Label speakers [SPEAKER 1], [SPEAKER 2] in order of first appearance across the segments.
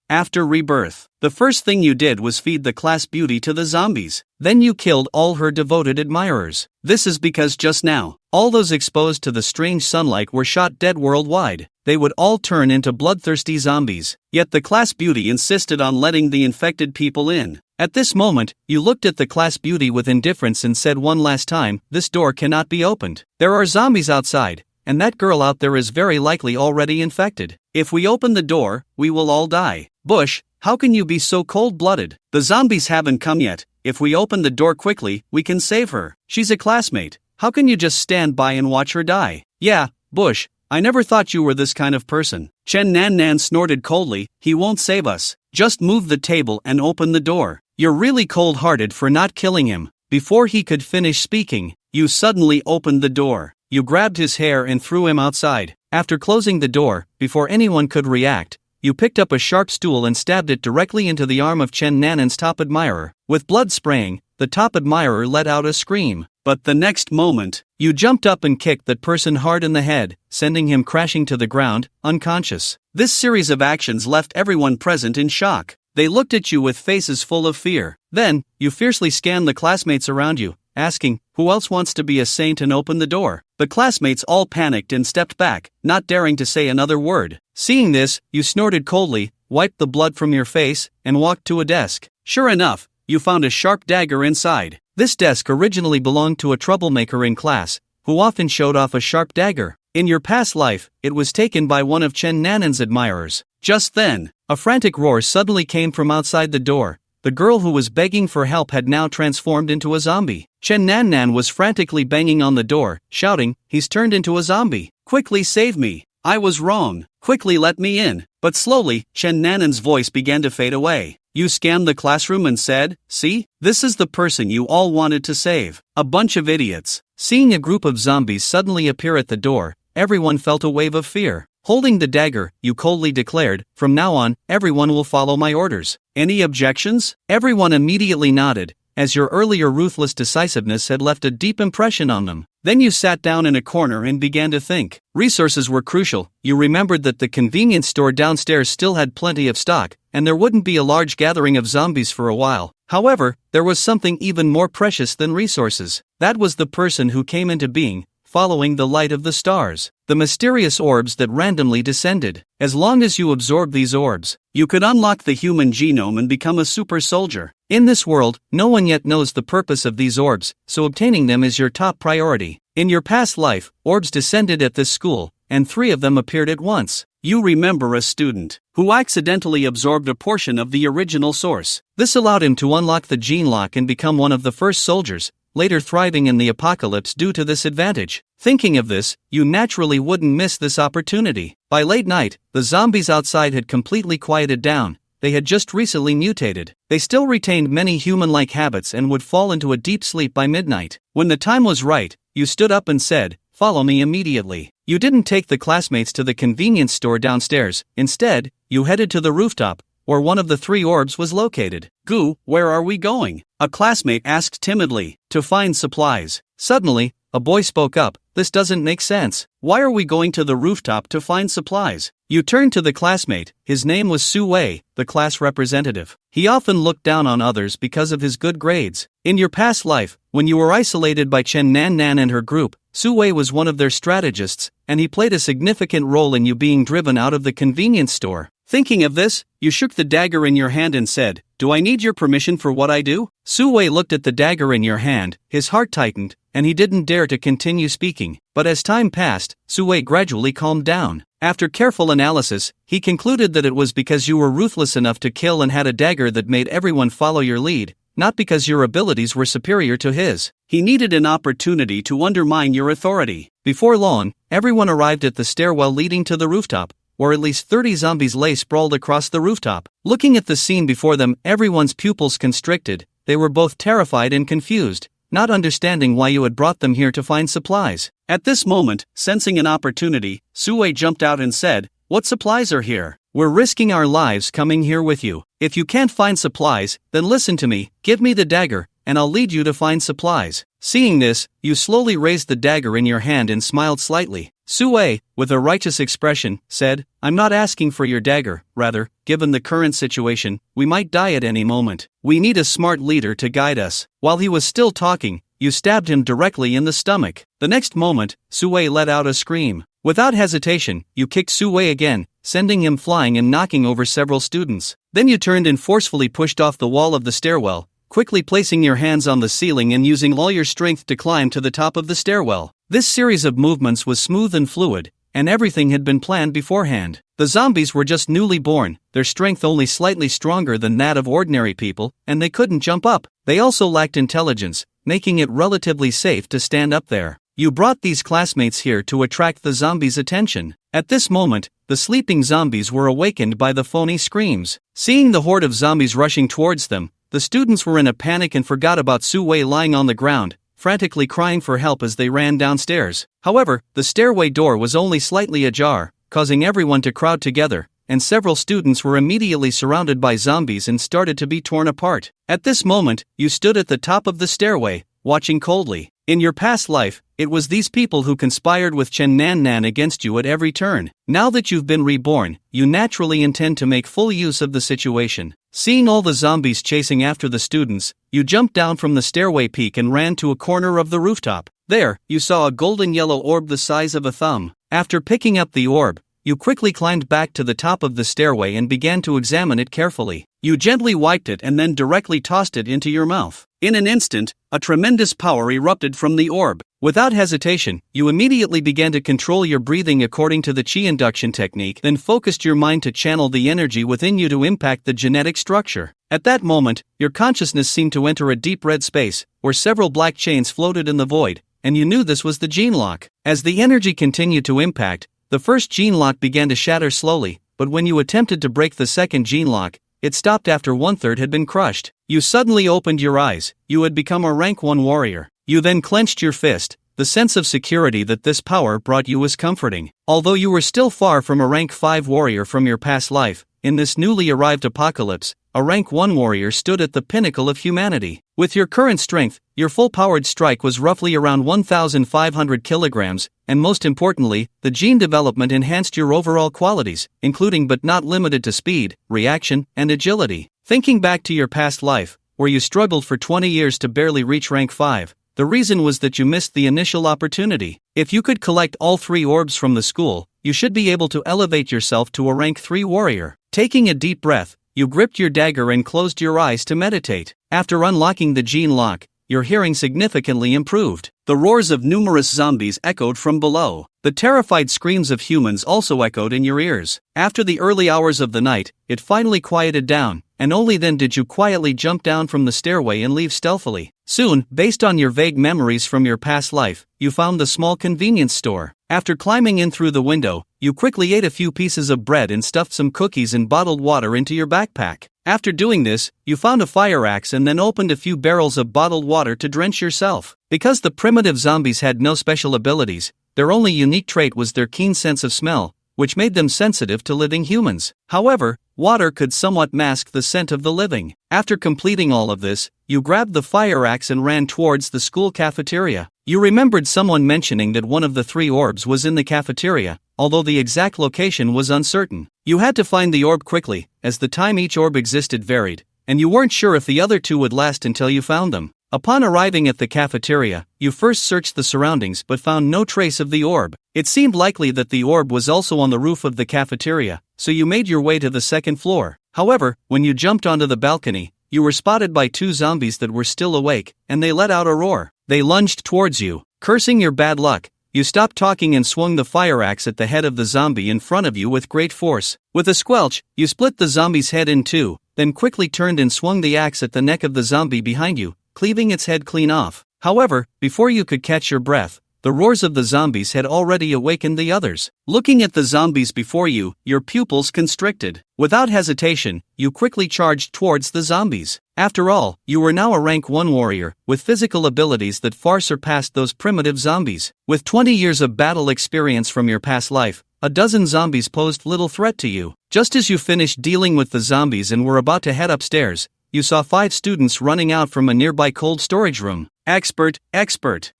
[SPEAKER 1] After rebirth, the first thing you did was feed the class beauty to the zombies. Then you killed all her devoted admirers. This is because just now, all those exposed to the strange sunlight were shot dead worldwide. They would all turn into bloodthirsty zombies. Yet the class beauty insisted on letting the infected people in. At this moment, you looked at the class beauty with indifference and said one last time, "This door cannot be opened. There are zombies outside, and that girl out there is very likely already infected. If we open the door, we will all die. Bush, how can you be so cold-blooded? The zombies haven't come yet. If we open the door quickly, we can save her. She's a classmate. How can you just stand by and watch her die?" "Yeah, Bush, I never thought you were this kind of person." Chen Nan Nan snorted coldly, "He won't save us. Just move the table and open the door. You're really cold-hearted for not killing him." Before he could finish speaking, you suddenly opened the door. You grabbed his hair and threw him outside. After closing the door, before anyone could react, you picked up a sharp stool and stabbed it directly into the arm of Chen Nanan's top admirer. With blood spraying, the top admirer let out a scream. But the next moment, you jumped up and kicked that person hard in the head, sending him crashing to the ground, unconscious. This series of actions left everyone present in shock. They looked at you with faces full of fear. Then, you fiercely scanned the classmates around you, asking, "Who else wants to be a saint and open the door?" The classmates all panicked and stepped back, not daring to say another word. Seeing this, you snorted coldly, wiped the blood from your face, and walked to a desk. Sure enough, you found a sharp dagger inside. This desk originally belonged to a troublemaker in class, who often showed off a sharp dagger. In your past life, it was taken by one of Chen Nanan's admirers. Just then, a frantic roar suddenly came from outside the door. The girl who was begging for help had now transformed into a zombie. Chen Nan Nan was frantically banging on the door, shouting, "He's turned into a zombie. Quickly save me. I was wrong. Quickly let me in." But slowly, Chen Nanan's voice began to fade away. You scanned the classroom and said, "See, this is the person you all wanted to save. A bunch of idiots." Seeing a group of zombies suddenly appear at the door, everyone felt a wave of fear. Holding the dagger, you coldly declared, "From now on, everyone will follow my orders." Any objections? Everyone immediately nodded, as your earlier ruthless decisiveness had left a deep impression on them. Then you sat down in a corner and began to think. Resources were crucial. You remembered that the convenience store downstairs still had plenty of stock, and there wouldn't be a large gathering of zombies for a while. However, there was something even more precious than resources. That was the person who came into being, following the light of the stars. The mysterious orbs that randomly descended. As long as you absorbed these orbs, you could unlock the human genome and become a super soldier. In this world, no one yet knows the purpose of these orbs, so obtaining them is your top priority. In your past life, orbs descended at this school, and 3 of them appeared at once. You remember a student who accidentally absorbed a portion of the original source. This allowed him to unlock the gene lock and become one of the first soldiers, later thriving in the apocalypse due to this advantage. Thinking of this, you naturally wouldn't miss this opportunity. By late night, the zombies outside had completely quieted down. They had just recently mutated. They still retained many human-like habits and would fall into a deep sleep by midnight. When the time was right, you stood up and said, "Follow me immediately." You didn't take the classmates to the convenience store downstairs. Instead, you headed to the rooftop, where one of the 3 orbs was located. "Goo, where are we going?" a classmate asked timidly. "To find supplies." Suddenly, a boy spoke up, "This doesn't make sense. Why are we going to the rooftop to find supplies?" You turned to the classmate. His name was Su Wei, the class representative. He often looked down on others because of his good grades. In your past life, when you were isolated by Chen Nan Nan and her group, Su Wei was one of their strategists, and he played a significant role in you being driven out of the convenience store. Thinking of this, you shook the dagger in your hand and said, "Do I need your permission for what I do?" Su Wei looked at the dagger in your hand, his heart tightened, and he didn't dare to continue speaking. But as time passed, Su Wei gradually calmed down. After careful analysis, he concluded that it was because you were ruthless enough to kill and had a dagger that made everyone follow your lead, not because your abilities were superior to his. He needed an opportunity to undermine your authority. Before long, everyone arrived at the stairwell leading to the rooftop, where at least 30 zombies lay sprawled across the rooftop. Looking at the scene before them, everyone's pupils constricted. They were both terrified and confused, not understanding why you had brought them here to find supplies. At this moment, sensing an opportunity, Su Wei jumped out and said, "What supplies are here? We're risking our lives coming here with you. If you can't find supplies, then listen to me, give me the dagger, and I'll lead you to find supplies." Seeing this, you slowly raised the dagger in your hand and smiled slightly. Sue, with a righteous expression, said, "I'm not asking for your dagger, rather, given the current situation, we might die at any moment. We need a smart leader to guide us." While he was still talking, you stabbed him directly in the stomach. The next moment, Sue let out a scream. Without hesitation, you kicked Sue again, sending him flying and knocking over several students. Then you turned and forcefully pushed off the wall of the stairwell, quickly placing your hands on the ceiling and using all your strength to climb to the top of the stairwell. This series of movements was smooth and fluid, and everything had been planned beforehand. The zombies were just newly born, their strength only slightly stronger than that of ordinary people, and they couldn't jump up. They also lacked intelligence, making it relatively safe to stand up there. You brought these classmates here to attract the zombies' attention. At this moment, the sleeping zombies were awakened by the phony screams. Seeing the horde of zombies rushing towards them, the students were in a panic and forgot about Sue lying on the ground, frantically crying for help as they ran downstairs. However, the stairway door was only slightly ajar, causing everyone to crowd together, and several students were immediately surrounded by zombies and started to be torn apart. At this moment, you stood at the top of the stairway, watching coldly. In your past life, it was these people who conspired with Chen Nan Nan against you at every turn. Now that you've been reborn, you naturally intend to make full use of the situation. Seeing all the zombies chasing after the students, you jumped down from the stairway peak and ran to a corner of the rooftop. There, you saw a golden yellow orb the size of a thumb. After picking up the orb, you quickly climbed back to the top of the stairway and began to examine it carefully. You gently wiped it and then directly tossed it into your mouth. In an instant, a tremendous power erupted from the orb. Without hesitation, you immediately began to control your breathing according to the Qi induction technique, then focused your mind to channel the energy within you to impact the genetic structure. At that moment, your consciousness seemed to enter a deep red space, where several black chains floated in the void, and you knew this was the gene lock. As the energy continued to impact, the first gene lock began to shatter slowly, but when you attempted to break the second gene lock, it stopped after 1/3 had been crushed. You suddenly opened your eyes. You had become a rank 1 warrior. You then clenched your fist. The sense of security that this power brought you was comforting. Although you were still far from a rank 5 warrior from your past life, in this newly arrived apocalypse, a rank 1 warrior stood at the pinnacle of humanity. With your current strength, your full-powered strike was roughly around 1,500 kilograms, and most importantly, the gene development enhanced your overall qualities, including but not limited to speed, reaction, and agility. Thinking back to your past life, where you struggled for 20 years to barely reach rank 5, the reason was that you missed the initial opportunity. If you could collect all 3 orbs from the school, you should be able to elevate yourself to a rank 3 warrior. Taking a deep breath, you gripped your dagger and closed your eyes to meditate. After unlocking the gene lock, your hearing significantly improved. The roars of numerous zombies echoed from below. The terrified screams of humans also echoed in your ears. After the early hours of the night, it finally quieted down, and only then did you quietly jump down from the stairway and leave stealthily. Soon, based on your vague memories from your past life, you found the small convenience store. After climbing in through the window, you quickly ate a few pieces of bread and stuffed some cookies and bottled water into your backpack. After doing this, you found a fire axe and then opened a few barrels of bottled water to drench yourself. Because the primitive zombies had no special abilities, their only unique trait was their keen sense of smell, which made them sensitive to living humans. However, water could somewhat mask the scent of the living. After completing all of this, you grabbed the fire axe and ran towards the school cafeteria. You remembered someone mentioning that one of the 3 orbs was in the cafeteria, although the exact location was uncertain. You had to find the orb quickly, as the time each orb existed varied, and you weren't sure if the other 2 would last until you found them. Upon arriving at the cafeteria, you first searched the surroundings but found no trace of the orb. It seemed likely that the orb was also on the roof of the cafeteria, so you made your way to the 2nd floor. However, when you jumped onto the balcony, you were spotted by 2 zombies that were still awake, and they let out a roar. They lunged towards you. Cursing your bad luck, you stopped talking and swung the fire axe at the head of the zombie in front of you with great force. With a squelch, you split the zombie's head in 2, then quickly turned and swung the axe at the neck of the zombie behind you, cleaving its head clean off. However, before you could catch your breath, the roars of the zombies had already awakened the others. Looking at the zombies before you, your pupils constricted. Without hesitation, you quickly charged towards the zombies. After all, you were now a rank 1 warrior, with physical abilities that far surpassed those primitive zombies. With 20 years of battle experience from your past life, a dozen zombies posed little threat to you. Just as you finished dealing with the zombies and were about to head upstairs, you saw 5 students running out from a nearby cold storage room. Expert,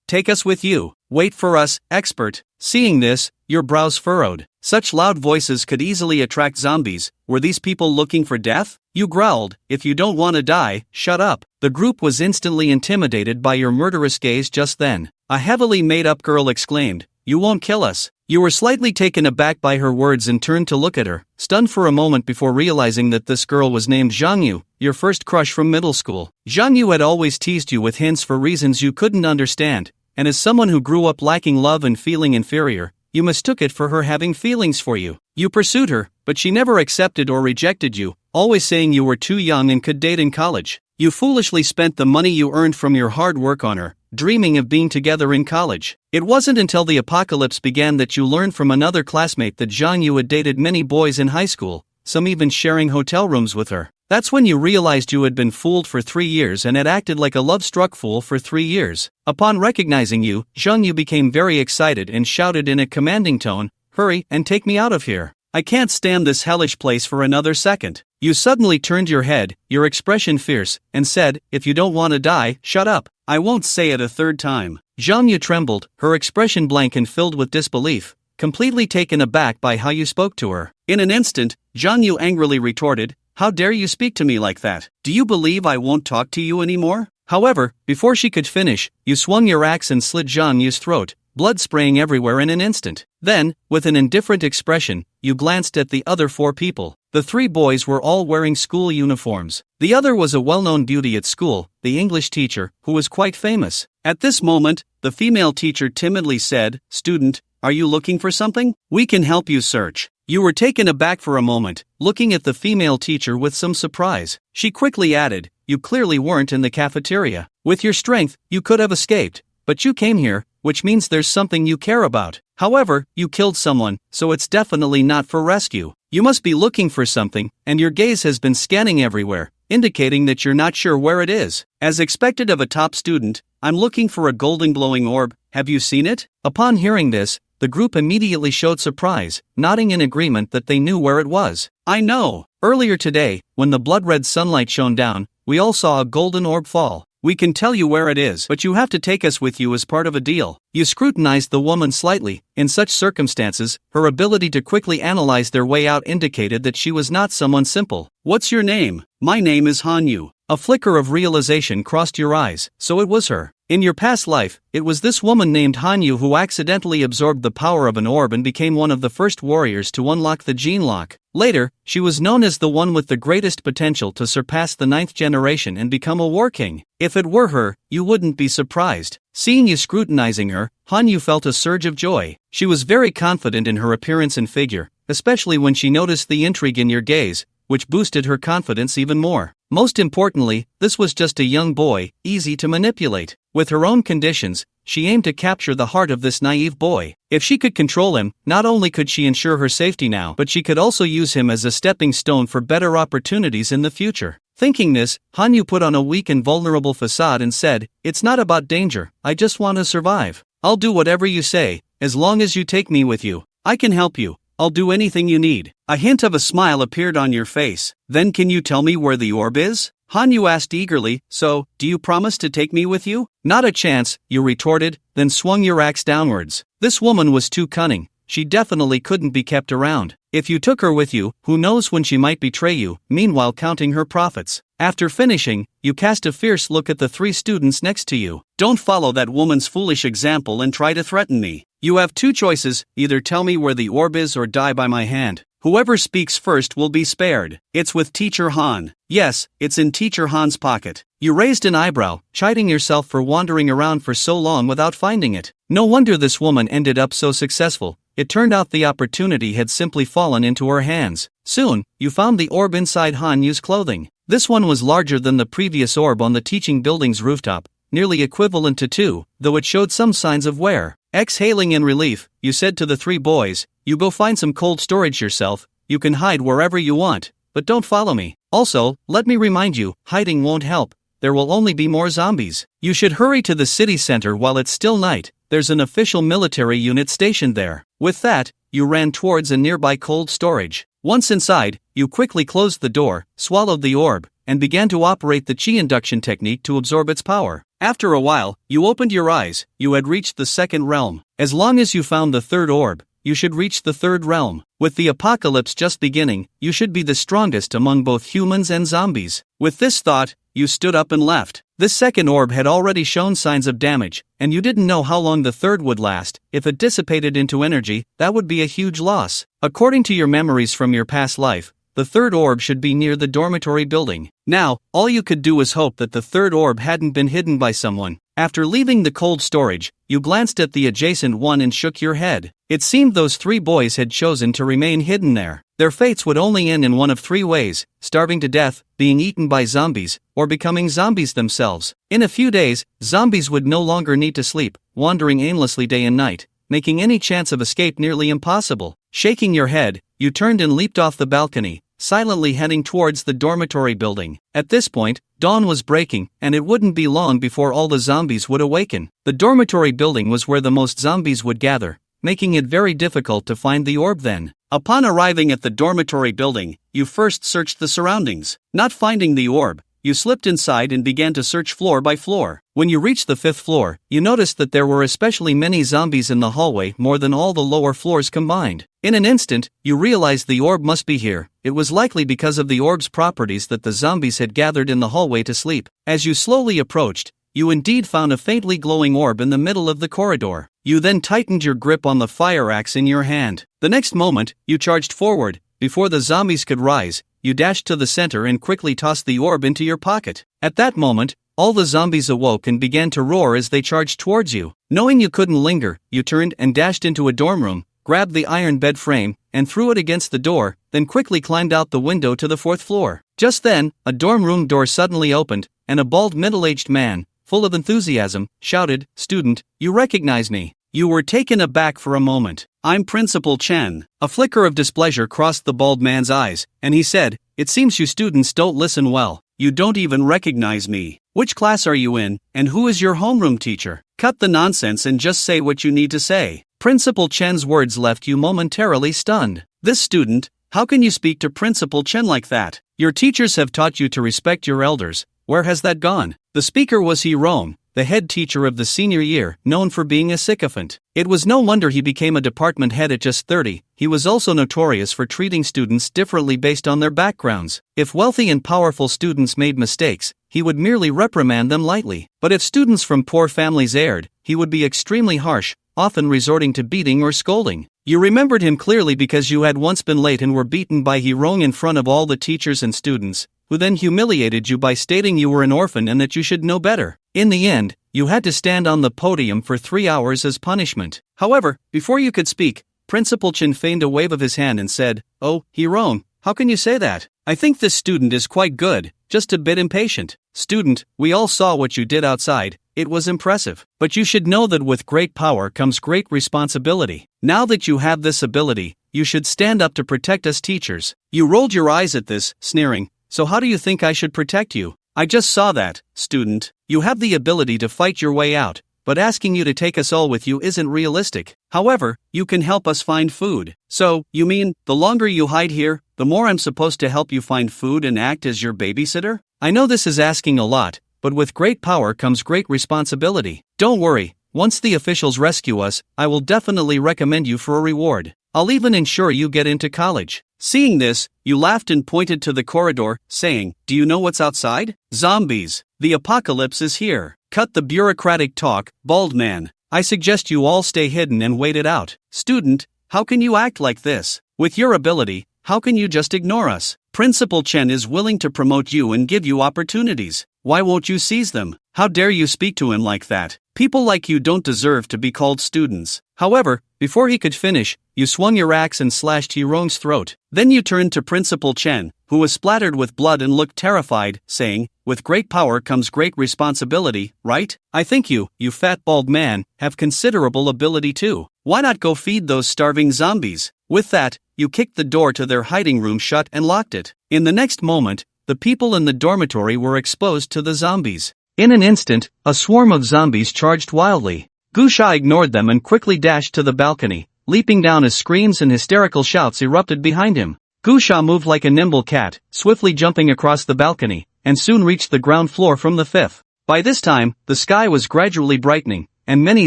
[SPEAKER 1] take us with you. Wait for us, expert. Seeing this, your brows furrowed. Such loud voices could easily attract zombies. Were these people looking for death? You growled, if you don't want to die, shut up. The group was instantly intimidated by your murderous gaze just then. A heavily made-up girl exclaimed, you won't kill us. You were slightly taken aback by her words and turned to look at her, stunned for a moment before realizing that this girl was named Zhang Yu, your first crush from middle school. Zhang Yu had always teased you with hints for reasons you couldn't understand, and as someone who grew up lacking love and feeling inferior, you mistook it for her having feelings for you. You pursued her, but she never accepted or rejected you, always saying you were too young and could date in college. You foolishly spent the money you earned from your hard work on her, dreaming of being together in college. It wasn't until the apocalypse began that you learned from another classmate that Zhang Yu had dated many boys in high school, some even sharing hotel rooms with her. That's when you realized you had been fooled for 3 years and had acted like a love-struck fool for 3 years. Upon recognizing you, Zhang Yu became very excited and shouted in a commanding tone, hurry and take me out of here. I can't stand this hellish place for another second. You suddenly turned your head, your expression fierce, and said, if you don't want to die, shut up. I won't say it a third time. Zhang Yu trembled, her expression blank and filled with disbelief, completely taken aback by how you spoke to her. In an instant, Zhang Yu angrily retorted, how dare you speak to me like that? Do you believe I won't talk to you anymore? However, before she could finish, you swung your axe and slit Zhang Yu's throat, blood spraying everywhere in an instant. Then, with an indifferent expression, you glanced at the other 4 people. The 3 boys were all wearing school uniforms. The other was a well-known beauty at school, the English teacher, who was quite famous. At this moment, the female teacher timidly said, student, are you looking for something? We can help you search. You were taken aback for a moment, looking at the female teacher with some surprise. She quickly added, you clearly weren't in the cafeteria. With your strength, you could have escaped, but you came here, which means there's something you care about. However, you killed someone, so it's definitely not for rescue. You must be looking for something, and your gaze has been scanning everywhere, indicating that you're not sure where it is. As expected of a top student, I'm looking for a golden glowing orb. Have you seen it? Upon hearing this, the group immediately showed surprise, nodding in agreement that they knew where it was. I know. Earlier today, when the blood-red sunlight shone down, we all saw a golden orb fall. We can tell you where it is, but you have to take us with you as part of a deal. You scrutinized the woman slightly. In such circumstances, her ability to quickly analyze their way out indicated that she was not someone simple. What's your name? My name is Hanyu. A flicker of realization crossed your eyes, so it was her. In your past life, it was this woman named Hanyu who accidentally absorbed the power of an orb and became one of the first warriors to unlock the gene lock. Later, she was known as the one with the greatest potential to surpass the 9th generation and become a war king. If it were her, you wouldn't be surprised. Seeing you scrutinizing her, Hanyu felt a surge of joy. She was very confident in her appearance and figure, especially when she noticed the intrigue in your gaze, which boosted her confidence even more. Most importantly, this was just a young boy, easy to manipulate. With her own conditions, she aimed to capture the heart of this naive boy. If she could control him, not only could she ensure her safety now, but she could also use him as a stepping stone for better opportunities in the future. Thinking this, Hanyu put on a weak and vulnerable facade and said, it's not about danger, I just want to survive. I'll do whatever you say, as long as you take me with you. I can help you. I'll do anything you need. A hint of a smile appeared on your face. Then can you tell me where the orb is? Hanyu asked eagerly, so, do you promise to take me with you? Not a chance, you retorted, then swung your axe downwards. This woman was too cunning. She definitely couldn't be kept around. If you took her with you, who knows when she might betray you, meanwhile counting her profits. After finishing, you cast a fierce look at the 3 students next to you. Don't follow that woman's foolish example and try to threaten me. You have 2 choices, either tell me where the orb is or die by my hand. Whoever speaks first will be spared. It's with Teacher Han. Yes, it's in Teacher Han's pocket. You raised an eyebrow, chiding yourself for wandering around for so long without finding it. No wonder this woman ended up so successful. It turned out the opportunity had simply fallen into her hands. Soon, you found the orb inside Hanyu's clothing. This one was larger than the previous orb on the teaching building's rooftop, nearly equivalent to 2, though it showed some signs of wear. Exhaling in relief, you said to the 3 boys, you go find some cold storage yourself, you can hide wherever you want, but don't follow me. Also, let me remind you, hiding won't help, there will only be more zombies. You should hurry to the city center while it's still night, there's an official military unit stationed there. With that, you ran towards a nearby cold storage. Once inside, you quickly closed the door, swallowed the orb, and began to operate the chi induction technique to absorb its power. After a while, you opened your eyes, you had reached the 2nd realm. As long as you found the 3rd orb, you should reach the third realm. With the apocalypse just beginning, you should be the strongest among both humans and zombies. With this thought, you stood up and left. This second orb had already shown signs of damage, and you didn't know how long the third would last. If it dissipated into energy, that would be a huge loss. According to your memories from your past life, the third orb should be near the dormitory building. Now, all you could do was hope that the third orb hadn't been hidden by someone. After leaving the cold storage, you glanced at the adjacent one and shook your head. It seemed those 3 boys had chosen to remain hidden there. Their fates would only end in one of 3 ways: starving to death, being eaten by zombies, or becoming zombies themselves. In a few days, zombies would no longer need to sleep, wandering aimlessly day and night, making any chance of escape nearly impossible. Shaking your head, you turned and leaped off the balcony, silently heading towards the dormitory building. At this point, dawn was breaking, and it wouldn't be long before all the zombies would awaken. The dormitory building was where the most zombies would gather, making it very difficult to find the orb then. Upon arriving at the dormitory building, you first searched the surroundings. Not finding the orb, you slipped inside and began to search floor by floor. When you reached the 5th floor, you noticed that there were especially many zombies in the hallway, more than all the lower floors combined. In an instant, you realized the orb must be here. It was likely because of the orb's properties that the zombies had gathered in the hallway to sleep. As you slowly approached, you indeed found a faintly glowing orb in the middle of the corridor. You then tightened your grip on the fire axe in your hand. The next moment, you charged forward. Before the zombies could rise, you dashed to the center and quickly tossed the orb into your pocket. At that moment, all the zombies awoke and began to roar as they charged towards you. Knowing you couldn't linger, you turned and dashed into a dorm room, grabbed the iron bed frame, and threw it against the door, then quickly climbed out the window to the 4th floor. Just then, a dorm room door suddenly opened, and a bald middle-aged man, full of enthusiasm, shouted, "Student, you recognize me." You were taken aback for a moment. "I'm Principal Chen." A flicker of displeasure crossed the bald man's eyes, and he said, "It seems you students don't listen well. You don't even recognize me. Which class are you in, and who is your homeroom teacher? Cut the nonsense and just say what you need to say." Principal Chen's words left you momentarily stunned. "This student, how can you speak to Principal Chen like that? Your teachers have taught you to respect your elders. Where has that gone?" The speaker was Hiron, the head teacher of the senior year, known for being a sycophant. It was no wonder he became a department head at just 30. He was also notorious for treating students differently based on their backgrounds. If wealthy and powerful students made mistakes, he would merely reprimand them lightly. But if students from poor families erred, he would be extremely harsh, often resorting to beating or scolding. You remembered him clearly because you had once been late and were beaten by Hiron in front of all the teachers and students, who then humiliated you by stating you were an orphan and that you should know better. In the end, you had to stand on the podium for 3 hours as punishment. However, before you could speak, Principal Chen feigned a wave of his hand and said, "Oh, Hiron, how can you say that? I think this student is quite good, just a bit impatient. Student, we all saw what you did outside. It was impressive. But you should know that with great power comes great responsibility. Now that you have this ability, you should stand up to protect us teachers." You rolled your eyes at this, sneering, "So how do you think I should protect you? I just saw that, student. You have the ability to fight your way out, but asking you to take us all with you isn't realistic. However, you can help us find food." "So, you mean, the longer you hide here, the more I'm supposed to help you find food and act as your babysitter? I know this is asking a lot, but with great power comes great responsibility. Don't worry, once the officials rescue us, I will definitely recommend you for a reward. I'll even ensure you get into college." Seeing this, you laughed and pointed to the corridor, saying, "Do you know what's outside? Zombies. The apocalypse is here." Cut the bureaucratic talk, bald man. I suggest you all stay hidden and wait it out. Student, how can you act like this? With your ability, how can you just ignore us? Principal Chen is willing to promote you and give you opportunities. Why won't you seize them? How dare you speak to him like that? People like you don't deserve to be called students. However, before he could finish, you swung your axe and slashed Hiron's throat. Then you turned to Principal Chen, who was splattered with blood and looked terrified, saying, "With great power comes great responsibility, right? I think you fat bald man, have considerable ability too. Why not go feed those starving zombies?" With that, you kicked the door to their hiding room shut and locked it. In the next moment, the people in the dormitory were exposed to the zombies. In an instant, a swarm of zombies charged wildly. Gusha ignored them and quickly dashed to the balcony, leaping down as screams and hysterical shouts erupted behind him. Gusha moved like a nimble cat, swiftly jumping across the balcony, and soon reached the ground floor from the 5th. By this time, the sky was gradually brightening, and many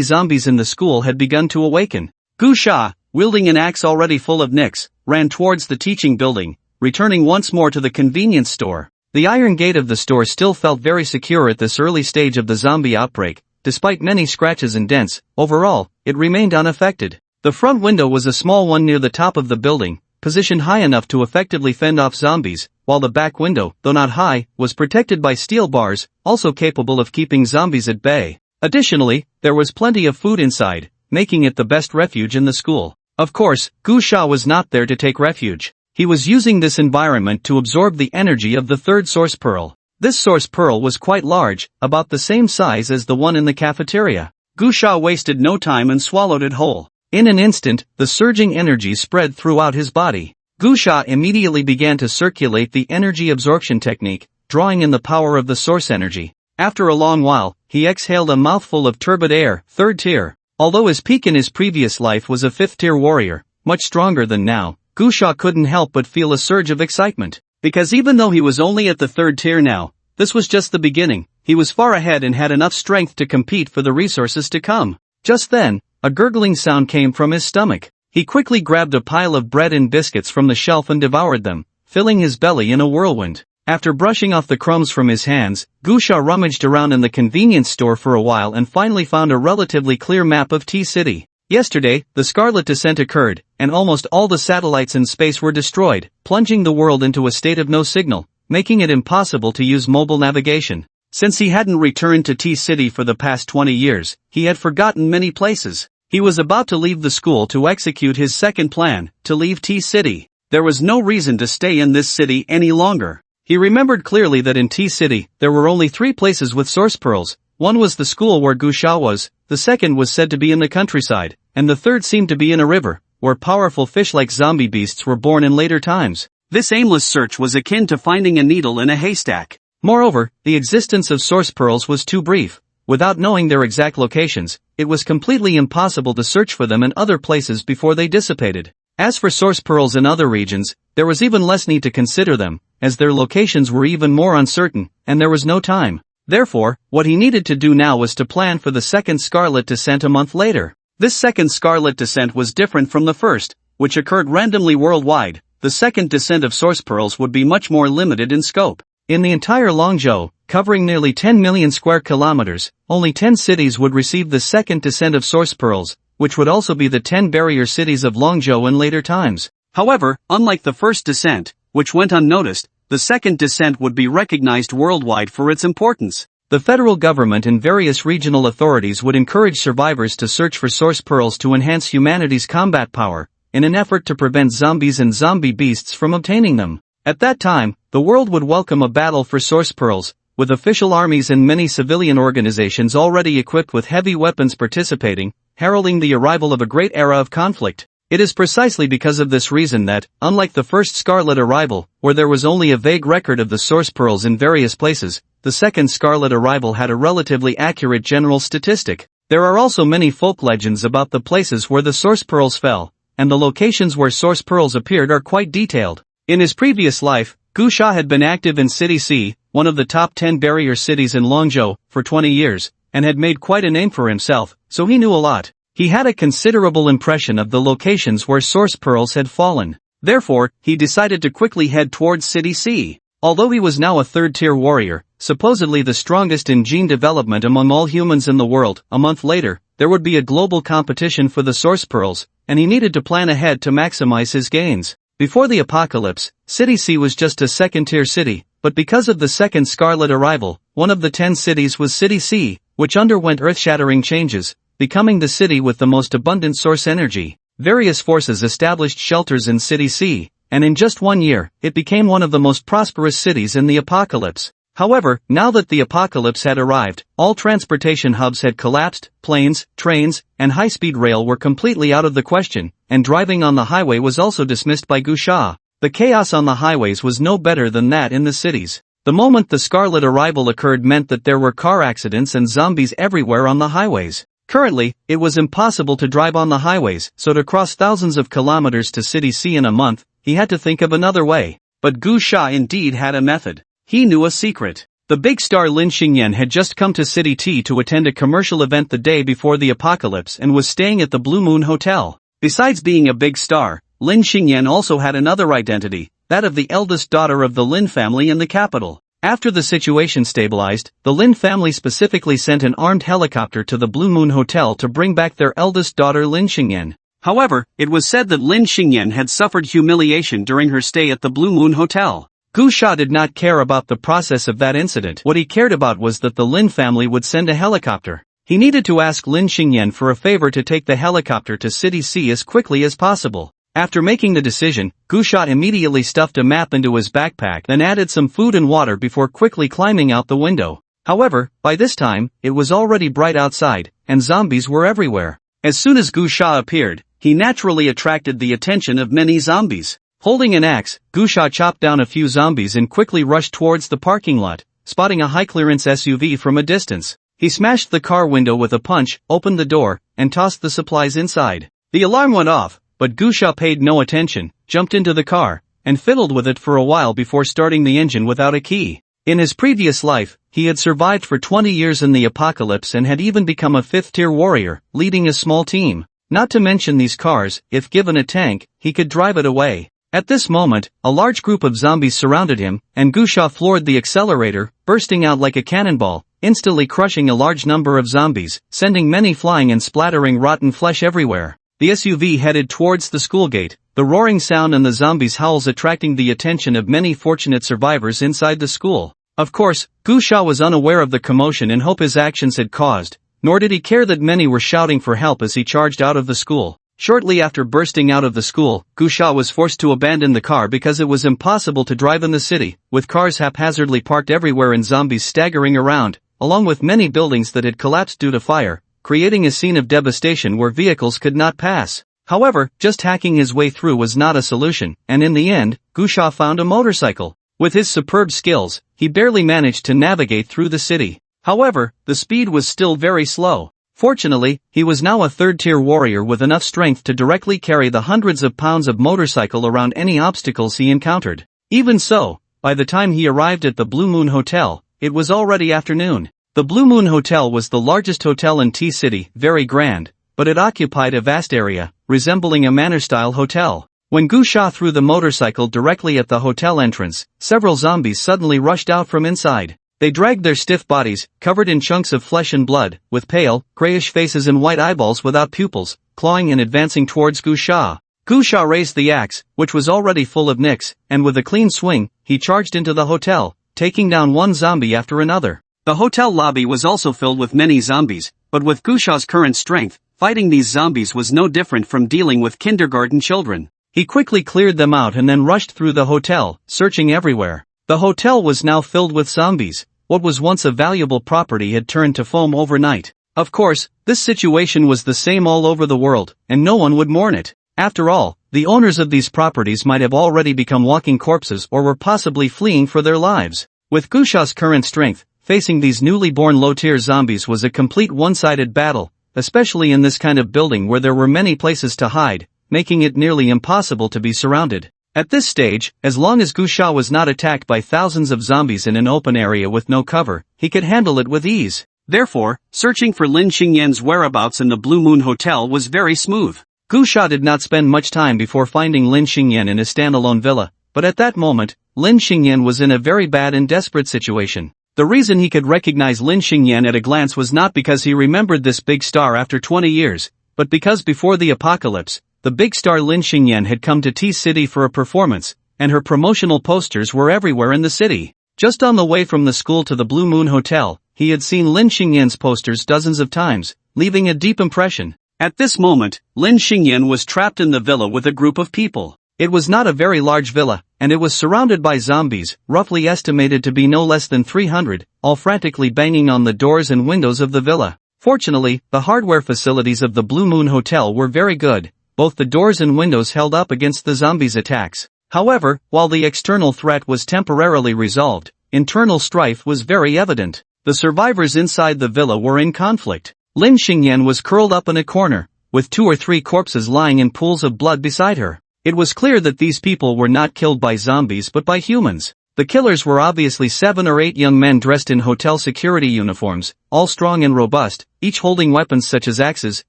[SPEAKER 1] zombies in the school had begun to awaken. "Gusha, wielding an axe already full of nicks, ran towards the teaching building, returning once more to the convenience store. The iron gate of the store still felt very secure at this early stage of the zombie outbreak. Despite many scratches and dents, overall, it remained unaffected. The front window was a small one near the top of the building, positioned high enough to effectively fend off zombies, while the back window, though not high, was protected by steel bars, also capable of keeping zombies at bay. Additionally, there was plenty of food inside, making it the best refuge in the school. Of course, Gu Sha was not there to take refuge. He was using this environment to absorb the energy of the third source pearl. This source pearl was quite large, about the same size as the one in the cafeteria. Gu Sha wasted no time and swallowed it whole. In an instant, the surging energy spread throughout his body. Gu Sha immediately began to circulate the energy absorption technique, drawing in the power of the source energy. After a long while, he exhaled a mouthful of turbid air, third tier. Although his peak in his previous life was a fifth-tier warrior, much stronger than now, Gu Sha couldn't help but feel a surge of excitement. Because even though he was only at the third tier now, this was just the beginning. He was far ahead and had enough strength to compete for the resources to come. Just then, a gurgling sound came from his stomach. He quickly grabbed a pile of bread and biscuits from the shelf and devoured them, filling his belly in a whirlwind. After brushing off the crumbs from his hands, Gu Sha rummaged around in the convenience store for a while and finally found a relatively clear map of T-City. Yesterday, the Scarlet Descent occurred, and almost all the satellites in space were destroyed, plunging the world into a state of no signal, making it impossible to use mobile navigation. Since he hadn't returned to T-City for the past 20 years, he had forgotten many places. He was about to leave the school to execute his second plan, to leave T-City. There was no reason to stay in this city any longer. He remembered clearly that in T-City, there were only 3 places with source pearls. One was the school where Gu Sha was, the second was said to be in the countryside, and the third seemed to be in a river, where powerful fish-like zombie beasts were born in later times. This aimless search was akin to finding a needle in a haystack. Moreover, the existence of source pearls was too brief. Without knowing their exact locations, it was completely impossible to search for them in other places before they dissipated. As for source pearls in other regions, there was even less need to consider them, as their locations were even more uncertain, and there was no time. Therefore, what he needed to do now was to plan for the second Scarlet Descent a month later. This second Scarlet Descent was different from the first, which occurred randomly worldwide. The second descent of source pearls would be much more limited in scope. In the entire Longzhou, covering nearly 10 million square kilometers, only 10 cities would receive the second descent of source pearls, which would also be the 10 barrier cities of Longzhou in later times. However, unlike the first descent, which went unnoticed, the second descent would be recognized worldwide for its importance. The federal government and various regional authorities would encourage survivors to search for source pearls to enhance humanity's combat power, in an effort to prevent zombies and zombie beasts from obtaining them. At that time, the world would welcome a battle for source pearls, with official armies and many civilian organizations already equipped with heavy weapons participating, heralding the arrival of a great era of conflict. It is precisely because of this reason that, unlike the first Scarlet arrival, where there was only a vague record of the source pearls in various places, the second Scarlet arrival had a relatively accurate general statistic. There are also many folk legends about the places where the source pearls fell, and the locations where source pearls appeared are quite detailed. In his previous life, Gu Sha had been active in City C, one of the top 10 barrier cities in Longzhou, for 20 years, and had made quite a name for himself, so he knew a lot. He had a considerable impression of the locations where source pearls had fallen. Therefore, he decided to quickly head towards City C. Although he was now a third-tier warrior, supposedly the strongest in gene development among all humans in the world, a month later, there would be a global competition for the source pearls, and he needed to plan ahead to maximize his gains. Before the apocalypse, City C was just a second-tier city, but because of the second Scarlet arrival, one of the 10 cities was City C, which underwent earth-shattering changes, becoming the city with the most abundant source energy. Various forces established shelters in City C, and in just 1 year, it became one of the most prosperous cities in the apocalypse. However, now that the apocalypse had arrived, all transportation hubs had collapsed, planes, trains, and high-speed rail were completely out of the question, and driving on the highway was also dismissed by Gu Sha. The chaos on the highways was no better than that in the cities. The moment the Scarlet arrival occurred meant that there were car accidents and zombies everywhere on the highways. Currently, it was impossible to drive on the highways, so to cross thousands of kilometers to City C in a month, he had to think of another way. But Gu Sha indeed had a method. He knew a secret. The big star Lin Xingyan had just come to City T to attend a commercial event the day before the apocalypse and was staying at the Blue Moon Hotel. Besides being a big star, Lin Xingyan also had another identity, that of the eldest daughter of the Lin family in the capital. After the situation stabilized, the Lin family specifically sent an armed helicopter to the Blue Moon Hotel to bring back their eldest daughter Lin Xingyan. However, it was said that Lin Xingyan had suffered humiliation during her stay at the Blue Moon Hotel. Gu Sha did not care about the process of that incident. What he cared about was that the Lin family would send a helicopter. He needed to ask Lin Xingyan for a favor to take the helicopter to City C as quickly as possible. After making the decision, Gu Sha immediately stuffed a map into his backpack and added some food and water before quickly climbing out the window. However, by this time, it was already bright outside, and zombies were everywhere. As soon as Gu Sha appeared, he naturally attracted the attention of many zombies. Holding an axe, Gu Sha chopped down a few zombies and quickly rushed towards the parking lot, spotting a high-clearance SUV from a distance. He smashed the car window with a punch, opened the door, and tossed the supplies inside. The alarm went off, but Gu Sha paid no attention, jumped into the car, and fiddled with it for a while before starting the engine without a key. In his previous life, he had survived for 20 years in the apocalypse and had even become a 5th-tier warrior, leading a small team. Not to mention these cars, if given a tank, he could drive it away. At this moment, a large group of zombies surrounded him, and Gu Sha floored the accelerator, bursting out like a cannonball, instantly crushing a large number of zombies, sending many flying and splattering rotten flesh everywhere. The SUV headed towards the school gate, the roaring sound and the zombies' howls attracting the attention of many fortunate survivors inside the school. Of course, Gu Sha was unaware of the commotion and hope his actions had caused, nor did he care that many were shouting for help as he charged out of the school. Shortly after bursting out of the school, Gu Sha was forced to abandon the car because it was impossible to drive in the city, with cars haphazardly parked everywhere and zombies staggering around, along with many buildings that had collapsed due to fire, creating a scene of devastation where vehicles could not pass. However, just hacking his way through was not a solution, and in the end, Gu Sha found a motorcycle. With his superb skills, he barely managed to navigate through the city. However, the speed was still very slow. Fortunately, he was now a 3rd-tier warrior with enough strength to directly carry the hundreds of pounds of motorcycle around any obstacles he encountered. Even so, by the time he arrived at the Blue Moon Hotel, it was already afternoon. The Blue Moon Hotel was the largest hotel in T-City, very grand, but it occupied a vast area, resembling a manor-style hotel. When Gu Sha threw the motorcycle directly at the hotel entrance, several zombies suddenly rushed out from inside. They dragged their stiff bodies, covered in chunks of flesh and blood, with pale, grayish faces and white eyeballs without pupils, clawing and advancing towards Gu Sha. Gu Sha raised the axe, which was already full of nicks, and with a clean swing, he charged into the hotel, taking down one zombie after another. The hotel lobby was also filled with many zombies, but with Gu Sha's current strength, fighting these zombies was no different from dealing with kindergarten children. He quickly cleared them out and then rushed through the hotel, searching everywhere. The hotel was now filled with zombies. What was once a valuable property had turned to foam overnight. Of course, this situation was the same all over the world, and no one would mourn it. After all, the owners of these properties might have already become walking corpses or were possibly fleeing for their lives. With Gu Sha's current strength, facing these newly born low-tier zombies was a complete one-sided battle, especially in this kind of building where there were many places to hide, making it nearly impossible to be surrounded. At this stage, as long as Gu Sha was not attacked by thousands of zombies in an open area with no cover, he could handle it with ease. Therefore, searching for Lin Xingyan's whereabouts in the Blue Moon Hotel was very smooth. Gu Sha did not spend much time before finding Lin Xingyan in a standalone villa, but at that moment, Lin Xingyan was in a very bad and desperate situation. The reason he could recognize Lin Xingyan at a glance was not because he remembered this big star after 20 years, but because before the apocalypse, the big star Lin Xingyan had come to T-City for a performance, and her promotional posters were everywhere in the city. Just on the way from the school to the Blue Moon Hotel, he had seen Lin Xingyan's posters dozens of times, leaving a deep impression. At this moment, Lin Xingyan was trapped in the villa with a group of people. It was not a very large villa, and it was surrounded by zombies, roughly estimated to be no less than 300, all frantically banging on the doors and windows of the villa. Fortunately, the hardware facilities of the Blue Moon Hotel were very good. Both the doors and windows held up against the zombies' attacks. However, while the external threat was temporarily resolved, internal strife was very evident. The survivors inside the villa were in conflict. Lin Xingyan was curled up in a corner, with 2 or 3 corpses lying in pools of blood beside her. It was clear that these people were not killed by zombies but by humans. The killers were obviously 7 or 8 young men dressed in hotel security uniforms, all strong and robust, each holding weapons such as axes,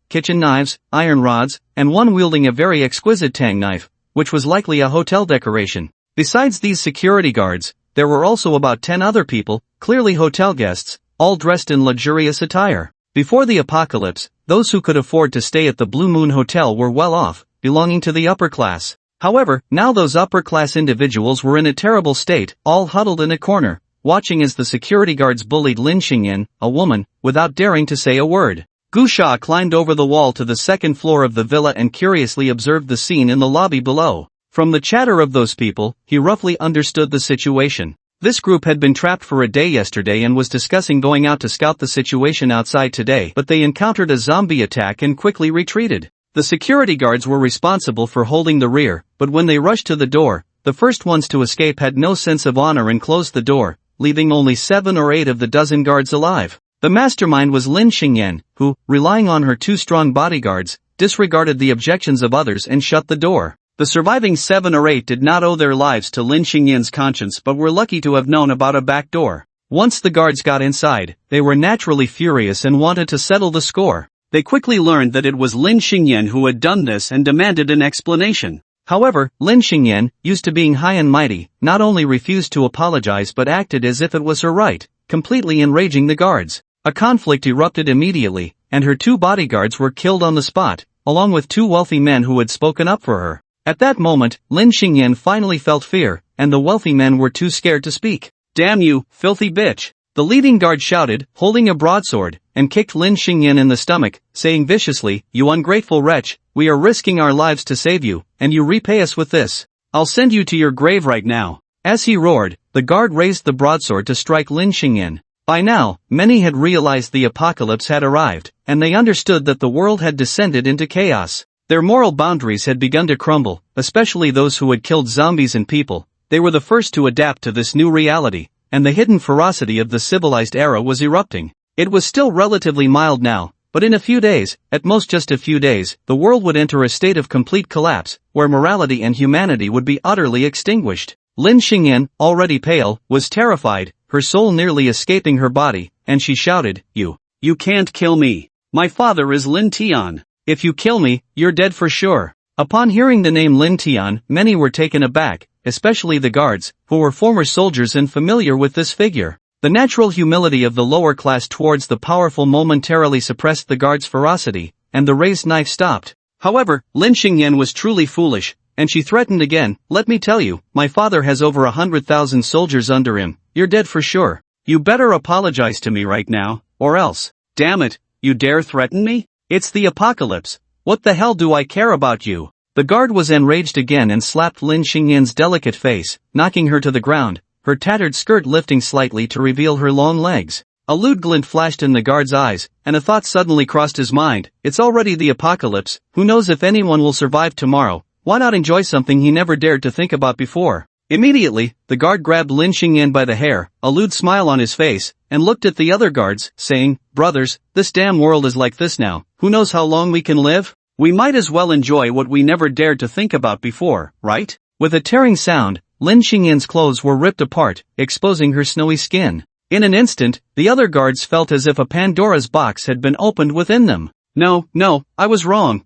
[SPEAKER 1] kitchen knives, iron rods, and one wielding a very exquisite tang knife, which was likely a hotel decoration. Besides these security guards, there were also about 10 other people, clearly hotel guests, all dressed in luxurious attire. Before the apocalypse, those who could afford to stay at the Blue Moon Hotel were well off, belonging to the upper class. However, now those upper-class individuals were in a terrible state, all huddled in a corner, watching as the security guards bullied Lin Xingyan, a woman, without daring to say a word. Gu Sha climbed over the wall to the second floor of the villa and curiously observed the scene in the lobby below. From the chatter of those people, he roughly understood the situation. This group had been trapped for a day yesterday and was discussing going out to scout the situation outside today, but they encountered a zombie attack and quickly retreated. The security guards were responsible for holding the rear, but when they rushed to the door, the first ones to escape had no sense of honor and closed the door, leaving only 7 or 8 of the dozen guards alive. The mastermind was Lin Xingyan, who, relying on her 2 strong bodyguards, disregarded the objections of others and shut the door. The surviving 7 or 8 did not owe their lives to Lin Xingyan's conscience but were lucky to have known about a back door. Once the guards got inside, they were naturally furious and wanted to settle the score. They quickly learned that it was Lin Xingyan who had done this and demanded an explanation. However, Lin Xingyan, used to being high and mighty, not only refused to apologize but acted as if it was her right, completely enraging the guards. A conflict erupted immediately, and her 2 bodyguards were killed on the spot, along with 2 wealthy men who had spoken up for her. At that moment, Lin Xingyan finally felt fear, and the wealthy men were too scared to speak. "Damn you, filthy bitch!" The leading guard shouted, holding a broadsword, and kicked Lin Xingyan in the stomach, saying viciously, "You ungrateful wretch, we are risking our lives to save you, and you repay us with this. I'll send you to your grave right now." As he roared, the guard raised the broadsword to strike Lin Xingyan. By now, many had realized the apocalypse had arrived, and they understood that the world had descended into chaos. Their moral boundaries had begun to crumble, especially those who had killed zombies and people. They were the first to adapt to this new reality, and the hidden ferocity of the civilized era was erupting. It was still relatively mild now, but in a few days, at most just a few days, the world would enter a state of complete collapse, where morality and humanity would be utterly extinguished. Lin Xingyan, already pale, was terrified, her soul nearly escaping her body, and she shouted, You can't kill me. My father is Lin Tian. If you kill me, you're dead for sure." Upon hearing the name Lin Tian, many were taken aback, especially the guards, who were former soldiers and familiar with this figure. The natural humility of the lower class towards the powerful momentarily suppressed the guards' ferocity, and the raised knife stopped. However, Lin Xingyan was truly foolish, and she threatened again, "Let me tell you, my father has over 100,000 soldiers under him. You're dead for sure. You better apologize to me right now, or else. Damn it, you dare threaten me? It's the apocalypse. What the hell do I care about you?" The guard was enraged again and slapped Lin Xingyan's delicate face, knocking her to the ground, her tattered skirt lifting slightly to reveal her long legs. A lewd glint flashed in the guard's eyes, and a thought suddenly crossed his mind. It's already the apocalypse, who knows if anyone will survive tomorrow? Why not enjoy something he never dared to think about before? Immediately, the guard grabbed Lin Xingyan by the hair, a lewd smile on his face, and looked at the other guards, saying, "Brothers, this damn world is like this now. Who knows how long we can live? We might as well enjoy what we never dared to think about before, right?" With a tearing sound, Lin Xingyan's clothes were ripped apart, exposing her snowy skin. In an instant, the other guards felt as if a Pandora's box had been opened within them. No, I was wrong,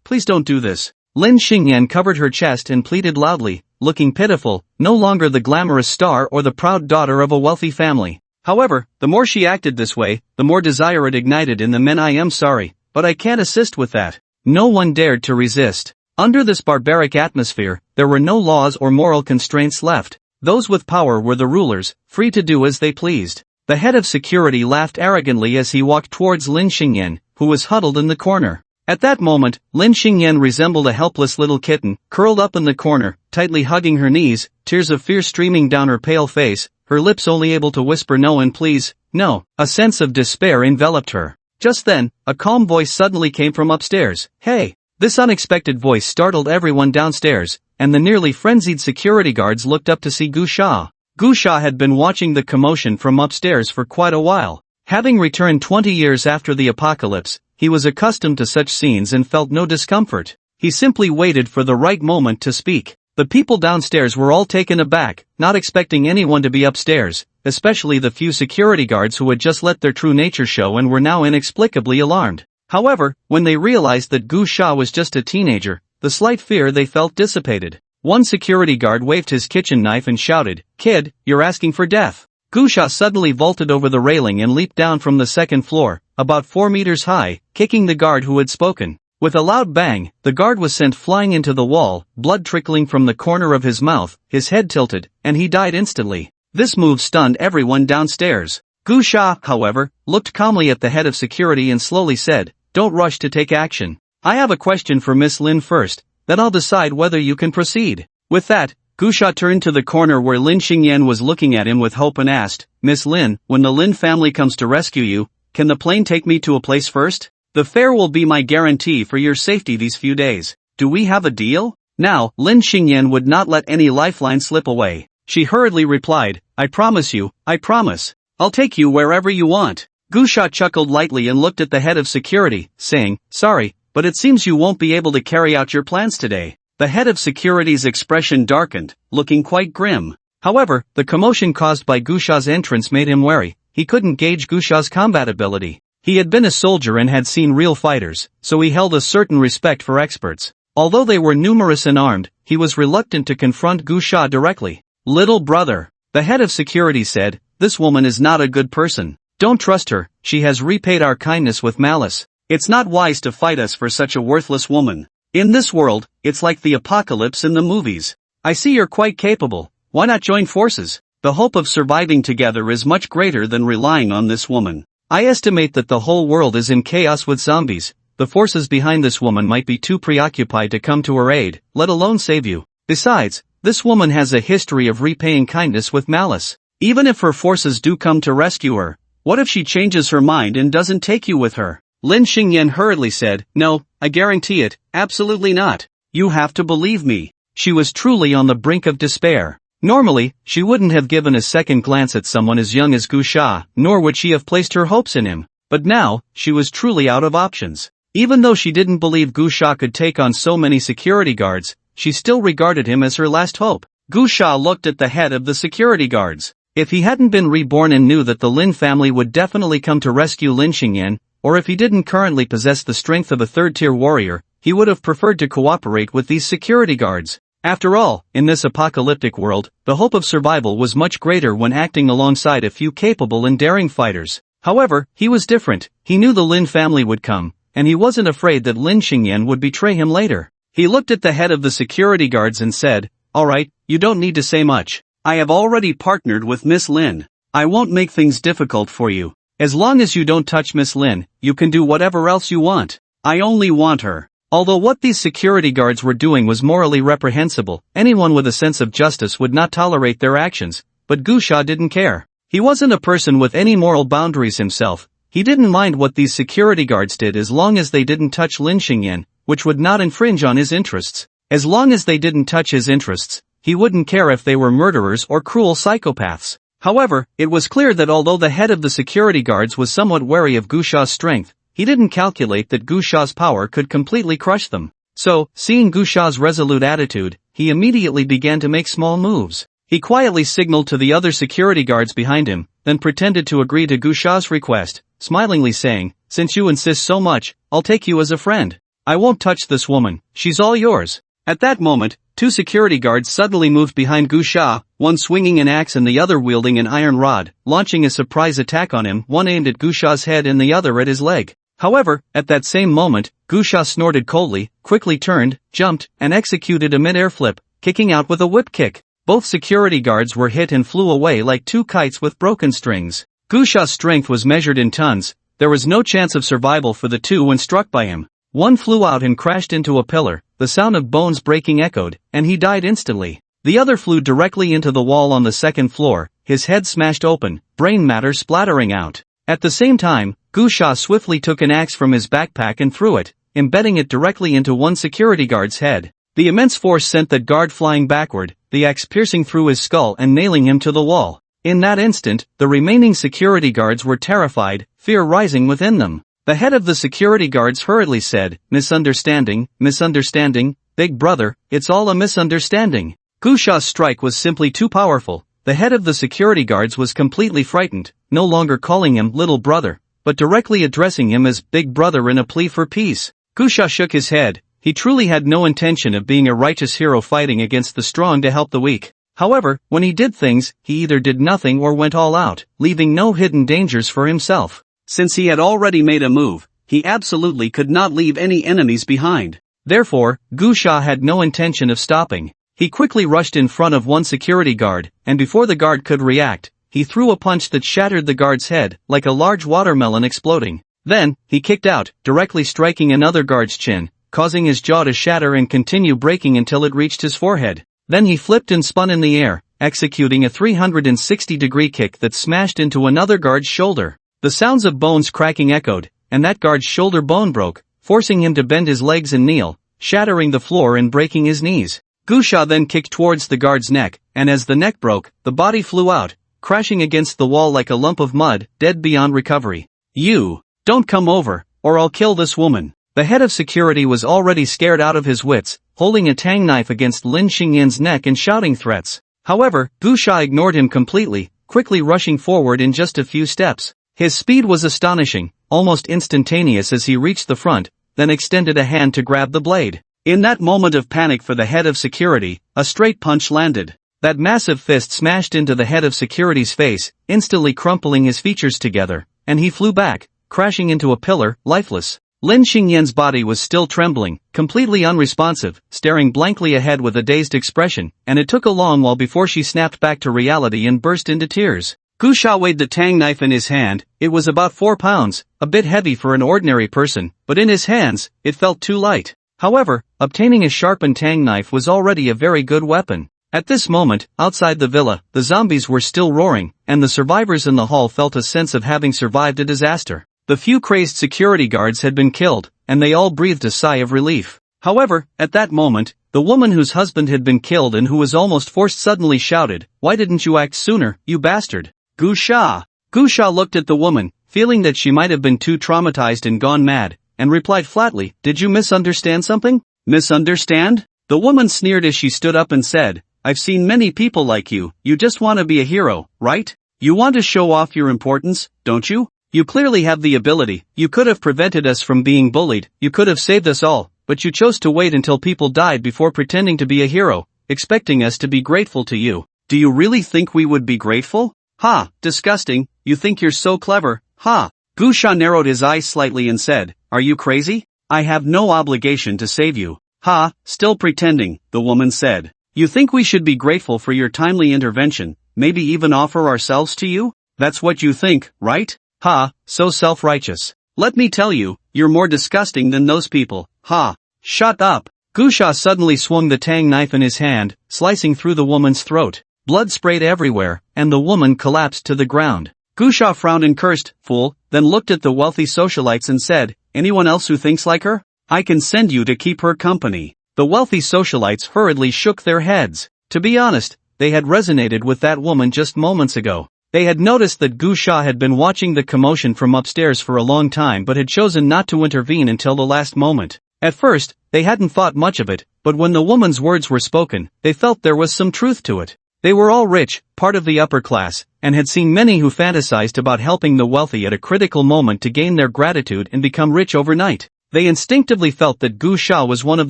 [SPEAKER 1] please don't do this." Lin Xingyan covered her chest and pleaded loudly, looking pitiful, no longer the glamorous star or the proud daughter of a wealthy family. However, the more she acted this way, the more desire it ignited in the men. "I am sorry, but I can't assist with that." No one dared to resist. Under this barbaric atmosphere, there were no laws or moral constraints left. Those with power were the rulers, free to do as they pleased. The head of security laughed arrogantly as he walked towards Lin Xingyan, who was huddled in the corner. At that moment, Lin Xingyan resembled a helpless little kitten, curled up in the corner, tightly hugging her knees, tears of fear streaming down her pale face, her lips only able to whisper no and please, no. A sense of despair enveloped her. Just then, a calm voice suddenly came from upstairs. "Hey!" This unexpected voice startled everyone downstairs, and the nearly frenzied security guards looked up to see Gu Sha. Gu Sha had been watching the commotion from upstairs for quite a while. Having returned 20 years after the apocalypse, he was accustomed to such scenes and felt no discomfort. He simply waited for the right moment to speak. The people downstairs were all taken aback, not expecting anyone to be upstairs, especially the few security guards who had just let their true nature show and were now inexplicably alarmed. However, when they realized that Gu Sha was just a teenager, the slight fear they felt dissipated. One security guard waved his kitchen knife and shouted, "Kid, you're asking for death." Gu Sha suddenly vaulted over the railing and leaped down from the second floor, about 4 meters high, kicking the guard who had spoken. With a loud bang, the guard was sent flying into the wall, blood trickling from the corner of his mouth, his head tilted, and he died instantly. This move stunned everyone downstairs. Gu Sha, however, looked calmly at the head of security and slowly said, "Don't rush to take action. I have a question for Miss Lin first, then I'll decide whether you can proceed." With that, Gu Sha turned to the corner where Lin Xingyan was looking at him with hope and asked, "Miss Lin, when the Lin family comes to rescue you, can the plane take me to a place first? The fare will be my guarantee for your safety these few days. Do we have a deal?" Now, Lin Xingyan would not let any lifeline slip away. She hurriedly replied, "I promise you, I promise. I'll take you wherever you want." Gu Sha chuckled lightly and looked at the head of security, saying, "Sorry, but it seems you won't be able to carry out your plans today." The head of security's expression darkened, looking quite grim. However, the commotion caused by Gu Sha's entrance made him wary. He couldn't gauge Gu Sha's combat ability. He had been a soldier and had seen real fighters, so he held a certain respect for experts. Although they were numerous and armed, he was reluctant to confront Gu Sha directly. "Little brother," the head of security said, "this woman is not a good person. Don't trust her, she has repaid our kindness with malice. It's not wise to fight us for such a worthless woman. In this world, it's like the apocalypse in the movies. I see you're quite capable, why not join forces? The hope of surviving together is much greater than relying on this woman. I estimate that the whole world is in chaos with zombies. The forces behind this woman might be too preoccupied to come to her aid, let alone save you. Besides, this woman has a history of repaying kindness with malice. Even if her forces do come to rescue her, what if she changes her mind and doesn't take you with her?" Lin Xingyan hurriedly said, "No, I guarantee it, absolutely not. You have to believe me." She was truly on the brink of despair. Normally, she wouldn't have given a second glance at someone as young as Gu Sha, nor would she have placed her hopes in him. But now, she was truly out of options. Even though she didn't believe Gu Sha could take on so many security guards, she still regarded him as her last hope. Gu Sha looked at the head of the security guards. If he hadn't been reborn and knew that the Lin family would definitely come to rescue Lin Xingyan, or if he didn't currently possess the strength of a third-tier warrior, he would have preferred to cooperate with these security guards. After all, in this apocalyptic world, the hope of survival was much greater when acting alongside a few capable and daring fighters. However, he was different. He knew the Lin family would come, and he wasn't afraid that Lin Xingyan would betray him later. He looked at the head of the security guards and said, "All right, you don't need to say much. I have already partnered with Miss Lin. I won't make things difficult for you. As long as you don't touch Miss Lin, you can do whatever else you want. I only want her." Although what these security guards were doing was morally reprehensible, anyone with a sense of justice would not tolerate their actions, but Gu Sha didn't care. He wasn't a person with any moral boundaries himself. He didn't mind what these security guards did as long as they didn't touch Lin Xingyan, which would not infringe on his interests. As long as they didn't touch his interests, he wouldn't care if they were murderers or cruel psychopaths. However, it was clear that although the head of the security guards was somewhat wary of Gu Sha's strength, he didn't calculate that Gu Sha's power could completely crush them. So, seeing Gu Sha's resolute attitude, he immediately began to make small moves. He quietly signaled to the other security guards behind him, then pretended to agree to Gu Sha's request, smilingly saying, "Since you insist so much, I'll take you as a friend. I won't touch this woman, she's all yours." At that moment, two security guards suddenly moved behind Gu Sha, one swinging an axe and the other wielding an iron rod, launching a surprise attack on him, one aimed at Gu Sha's head and the other at his leg. However, at that same moment, Gu Sha snorted coldly, quickly turned, jumped, and executed a mid-air flip, kicking out with a whip kick. Both security guards were hit and flew away like two kites with broken strings. Gu Sha's strength was measured in tons. There was no chance of survival for the two when struck by him. One flew out and crashed into a pillar, the sound of bones breaking echoed, and he died instantly. The other flew directly into the wall on the second floor, his head smashed open, brain matter splattering out. At the same time, Gu Sha swiftly took an axe from his backpack and threw it, embedding it directly into one security guard's head. The immense force sent that guard flying backward, the axe piercing through his skull and nailing him to the wall. In that instant, the remaining security guards were terrified, fear rising within them. The head of the security guards hurriedly said, "Misunderstanding, misunderstanding, "Big brother, it's all a misunderstanding." Gu Sha's strike was simply too powerful. The head of the security guards was completely frightened, no longer calling him little brother, but directly addressing him as big brother in a plea for peace. Gu Sha shook his head. He truly had no intention of being a righteous hero fighting against the strong to help the weak. However, when he did things, he either did nothing or went all out, leaving no hidden dangers for himself. Since he had already made a move, he absolutely could not leave any enemies behind. Therefore, Gu Sha had no intention of stopping. He quickly rushed in front of one security guard, and before the guard could react, he threw a punch that shattered the guard's head, like a large watermelon exploding. Then, he kicked out, directly striking another guard's chin, causing his jaw to shatter and continue breaking until it reached his forehead. Then he flipped and spun in the air, executing a 360-degree kick that smashed into another guard's shoulder. The sounds of bones cracking echoed, and that guard's shoulder bone broke, forcing him to bend his legs and kneel, shattering the floor and breaking his knees. Gu Sha then kicked towards the guard's neck, and as the neck broke, the body flew out, crashing against the wall like a lump of mud, dead beyond recovery. "You, don't come over, or I'll kill this woman." The head of security was already scared out of his wits, holding a tang knife against Lin Xingyan's neck and shouting threats. However, Gu Sha ignored him completely, quickly rushing forward in just a few steps. His speed was astonishing, almost instantaneous as he reached the front, then extended a hand to grab the blade. In that moment of panic for the head of security, a straight punch landed. That massive fist smashed into the head of security's face, instantly crumpling his features together, and he flew back, crashing into a pillar, lifeless. Lin Xingyan's body was still trembling, completely unresponsive, staring blankly ahead with a dazed expression, and it took a long while before she snapped back to reality and burst into tears. Gu Sha weighed the tang knife in his hand. It was about 4 pounds, a bit heavy for an ordinary person, but in his hands, it felt too light. However, obtaining a sharpened tang knife was already a very good weapon. At this moment, outside the villa, the zombies were still roaring, and the survivors in the hall felt a sense of having survived a disaster. The few crazed security guards had been killed, and they all breathed a sigh of relief. However, at that moment, the woman whose husband had been killed and who was almost forced suddenly shouted, "Why didn't you act sooner, you bastard?" Gu Sha! Gu Sha looked at the woman, feeling that she might have been too traumatized and gone mad, and replied flatly, "Did you misunderstand something?" "Misunderstand?" The woman sneered as she stood up and said, "I've seen many people like you. You just want to be a hero, right? You want to show off your importance, don't you? You clearly have the ability. You could have prevented us from being bullied, you could have saved us all, but you chose to wait until people died before pretending to be a hero, expecting us to be grateful to you. Do you really think we would be grateful? Ha, disgusting, you think you're so clever, ha." Gu Sha narrowed his eyes slightly and said, "Are you crazy? I have no obligation to save you." "Ha, still pretending," the woman said. "You think we should be grateful for your timely intervention, maybe even offer ourselves to you? That's what you think, right? Ha, so self-righteous. Let me tell you, you're more disgusting than those people, ha." "Shut up." Gu Sha suddenly swung the tang knife in his hand, slicing through the woman's throat. Blood sprayed everywhere, and the woman collapsed to the ground. Gu Sha frowned and cursed, "Fool," then looked at the wealthy socialites and said, "Anyone else who thinks like her? I can send you to keep her company." The wealthy socialites hurriedly shook their heads. To be honest, they had resonated with that woman just moments ago. They had noticed that Gu Sha had been watching the commotion from upstairs for a long time but had chosen not to intervene until the last moment. At first, they hadn't thought much of it, but when the woman's words were spoken, they felt there was some truth to it. They were all rich, part of the upper class, and had seen many who fantasized about helping the wealthy at a critical moment to gain their gratitude and become rich overnight. They instinctively felt that Gu Sha was one of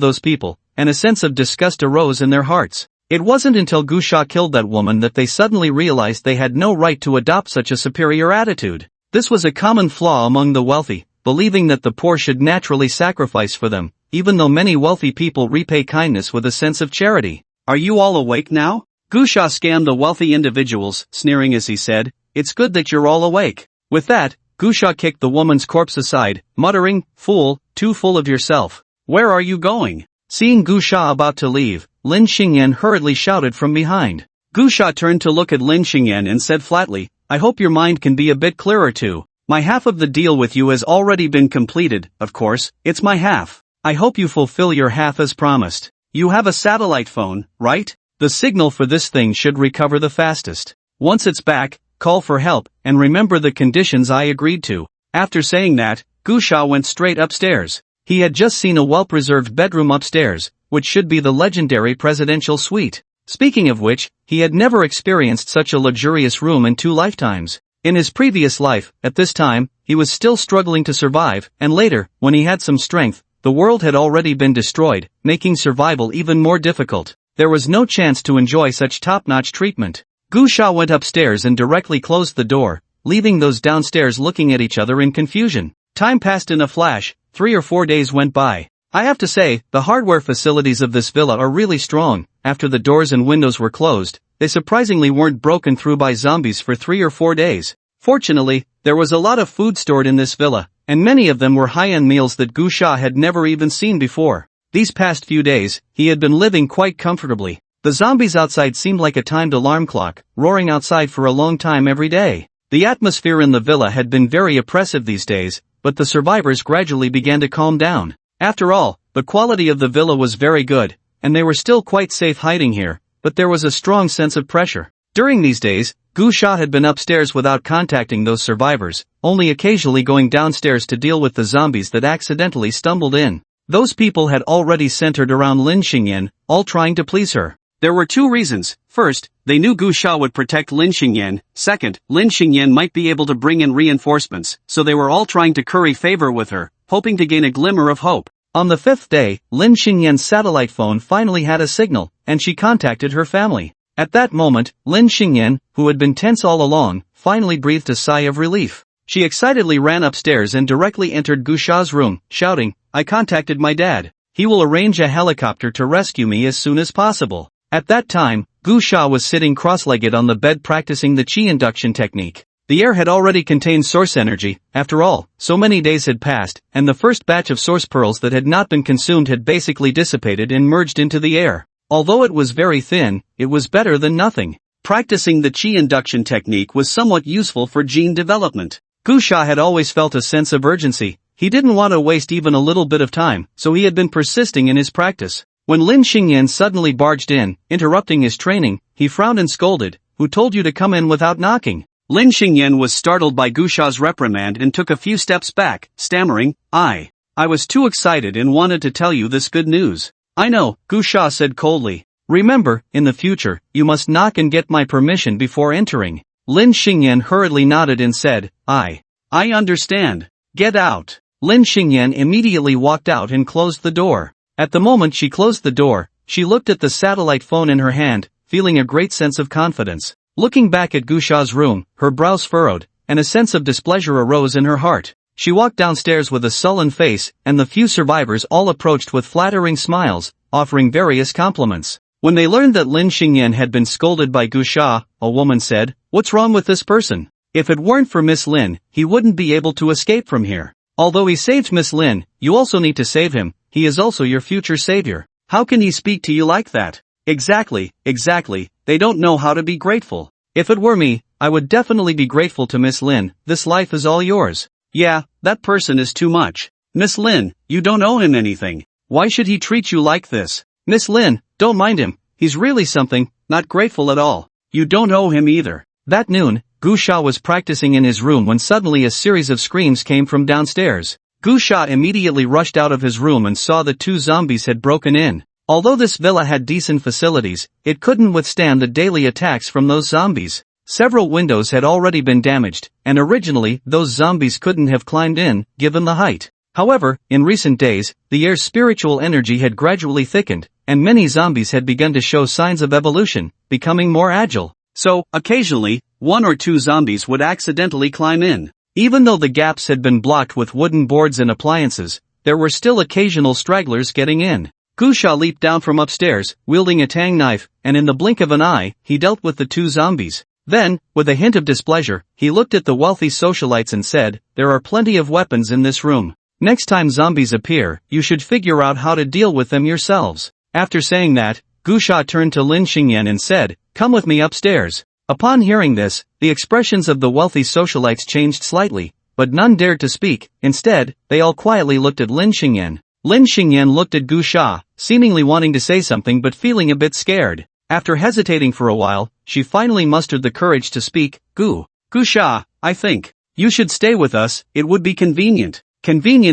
[SPEAKER 1] those people, and a sense of disgust arose in their hearts. It wasn't until Gu Sha killed that woman that they suddenly realized they had no right to adopt such a superior attitude. This was a common flaw among the wealthy, believing that the poor should naturally sacrifice for them, even though many wealthy people repay kindness with a sense of charity. "Are you all awake now?" Gu Sha scanned the wealthy individuals, sneering as he said, "It's good that you're all awake." With that, Gu Sha kicked the woman's corpse aside, muttering, "Fool, too full of yourself. Where are you going?" Seeing Gu Sha about to leave, Lin Xingyan hurriedly shouted from behind. Gu Sha turned to look at Lin Xingyan and said flatly, "I hope your mind can be a bit clearer too. My half of the deal with you has already been completed, of course, it's my half. I hope you fulfill your half as promised. You have a satellite phone, right? The signal for this thing should recover the fastest. Once it's back, call for help, and remember the conditions I agreed to." After saying that, Gu Sha went straight upstairs. He had just seen a well-preserved bedroom upstairs, which should be the legendary presidential suite. Speaking of which, he had never experienced such a luxurious room in 2 lifetimes. In his previous life, at this time, he was still struggling to survive, and later, when he had some strength, the world had already been destroyed, making survival even more difficult. There was no chance to enjoy such top-notch treatment. Gu Sha went upstairs and directly closed the door, leaving those downstairs looking at each other in confusion. Time passed in a flash. 3 or 4 days went by. I have to say, the hardware facilities of this villa are really strong. After the doors and windows were closed, they surprisingly weren't broken through by zombies for 3 or 4 days. Fortunately, there was a lot of food stored in this villa, and many of them were high-end meals that Gu Sha had never even seen before. These past few days, he had been living quite comfortably. The zombies outside seemed like a timed alarm clock, roaring outside for a long time every day. The atmosphere in the villa had been very oppressive these days, but the survivors gradually began to calm down. After all, the quality of the villa was very good, and they were still quite safe hiding here, but there was a strong sense of pressure. During these days, Gu Sha had been upstairs without contacting those survivors, only occasionally going downstairs to deal with the zombies that accidentally stumbled in. Those people had already centered around Lin Xingyan, all trying to please her. There were 2 reasons. First, they knew Gu Sha would protect Lin Xingyan. Second, Lin Xingyan might be able to bring in reinforcements, so they were all trying to curry favor with her, hoping to gain a glimmer of hope. On the 5th day, Lin Xingyan's satellite phone finally had a signal, and she contacted her family. At that moment, Lin Xingyan, who had been tense all along, finally breathed a sigh of relief. She excitedly ran upstairs and directly entered Gu Sha's room, shouting, "I contacted my dad. He will arrange a helicopter to rescue me as soon as possible." At that time, Gu Sha was sitting cross-legged on the bed practicing the chi induction technique. The air had already contained source energy. After all, so many days had passed, and the first batch of source pearls that had not been consumed had basically dissipated and merged into the air. Although it was very thin, it was better than nothing. Practicing the chi induction technique was somewhat useful for gene development. Gu Sha had always felt a sense of urgency. He didn't want to waste even a little bit of time, so he had been persisting in his practice. When Lin Xingyan suddenly barged in, interrupting his training, he frowned and scolded, "Who told you to come in without knocking?" Lin Xingyan was startled by Gu Sha's reprimand and took a few steps back, stammering, I was too excited and wanted to tell you this good news." "I know," Gu Sha said coldly. "Remember, in the future, you must knock and get my permission before entering." Lin Xingyan hurriedly nodded and said, I understand. Get out." Lin Xingyan immediately walked out and closed the door. At the moment she closed the door, she looked at the satellite phone in her hand, feeling a great sense of confidence. Looking back at Gu Sha's room, her brows furrowed, and a sense of displeasure arose in her heart. She walked downstairs with a sullen face, and the few survivors all approached with flattering smiles, offering various compliments. When they learned that Lin Xingyan had been scolded by Gu Sha, a woman said, "What's wrong with this person? If it weren't for Miss Lin, he wouldn't be able to escape from here. Although he saved Miss Lin, you also need to save him. He is also your future savior. How can he speak to you like that?" Exactly, they don't know how to be grateful. If it were me, I would definitely be grateful to Miss Lin. This life is all yours. Yeah, that person is too much. Miss Lin, you don't owe him anything. Why should he treat you like this? Miss Lin, don't mind him. He's really something, not grateful at all. You don't owe him either. That noon, Gu Sha was practicing in his room when suddenly a series of screams came from downstairs. Gu Sha immediately rushed out of his room and saw that 2 zombies had broken in. Although this villa had decent facilities, it couldn't withstand the daily attacks from those zombies. Several windows had already been damaged, and originally those zombies couldn't have climbed in, given the height. However, in recent days, the air's spiritual energy had gradually thickened, and many zombies had begun to show signs of evolution, becoming more agile. So, occasionally, 1 or 2 zombies would accidentally climb in. Even though the gaps had been blocked with wooden boards and appliances, there were still occasional stragglers getting in. Gu Sha leaped down from upstairs, wielding a tang knife, and in the blink of an eye, he dealt with the 2 zombies. Then, with a hint of displeasure, he looked at the wealthy socialites and said, "There are plenty of weapons in this room. Next time zombies appear, you should figure out how to deal with them yourselves." After saying that, Gu Sha turned to Lin Xingyan and said, "Come with me upstairs." Upon hearing this, the expressions of the wealthy socialites changed slightly, but none dared to speak. Instead, they all quietly looked at Lin Xingyan. Lin Xingyan looked at Gu Sha, seemingly wanting to say something but feeling a bit scared. After hesitating for a while, she finally mustered the courage to speak. Gu Sha, I think you should stay with us. It would be convenient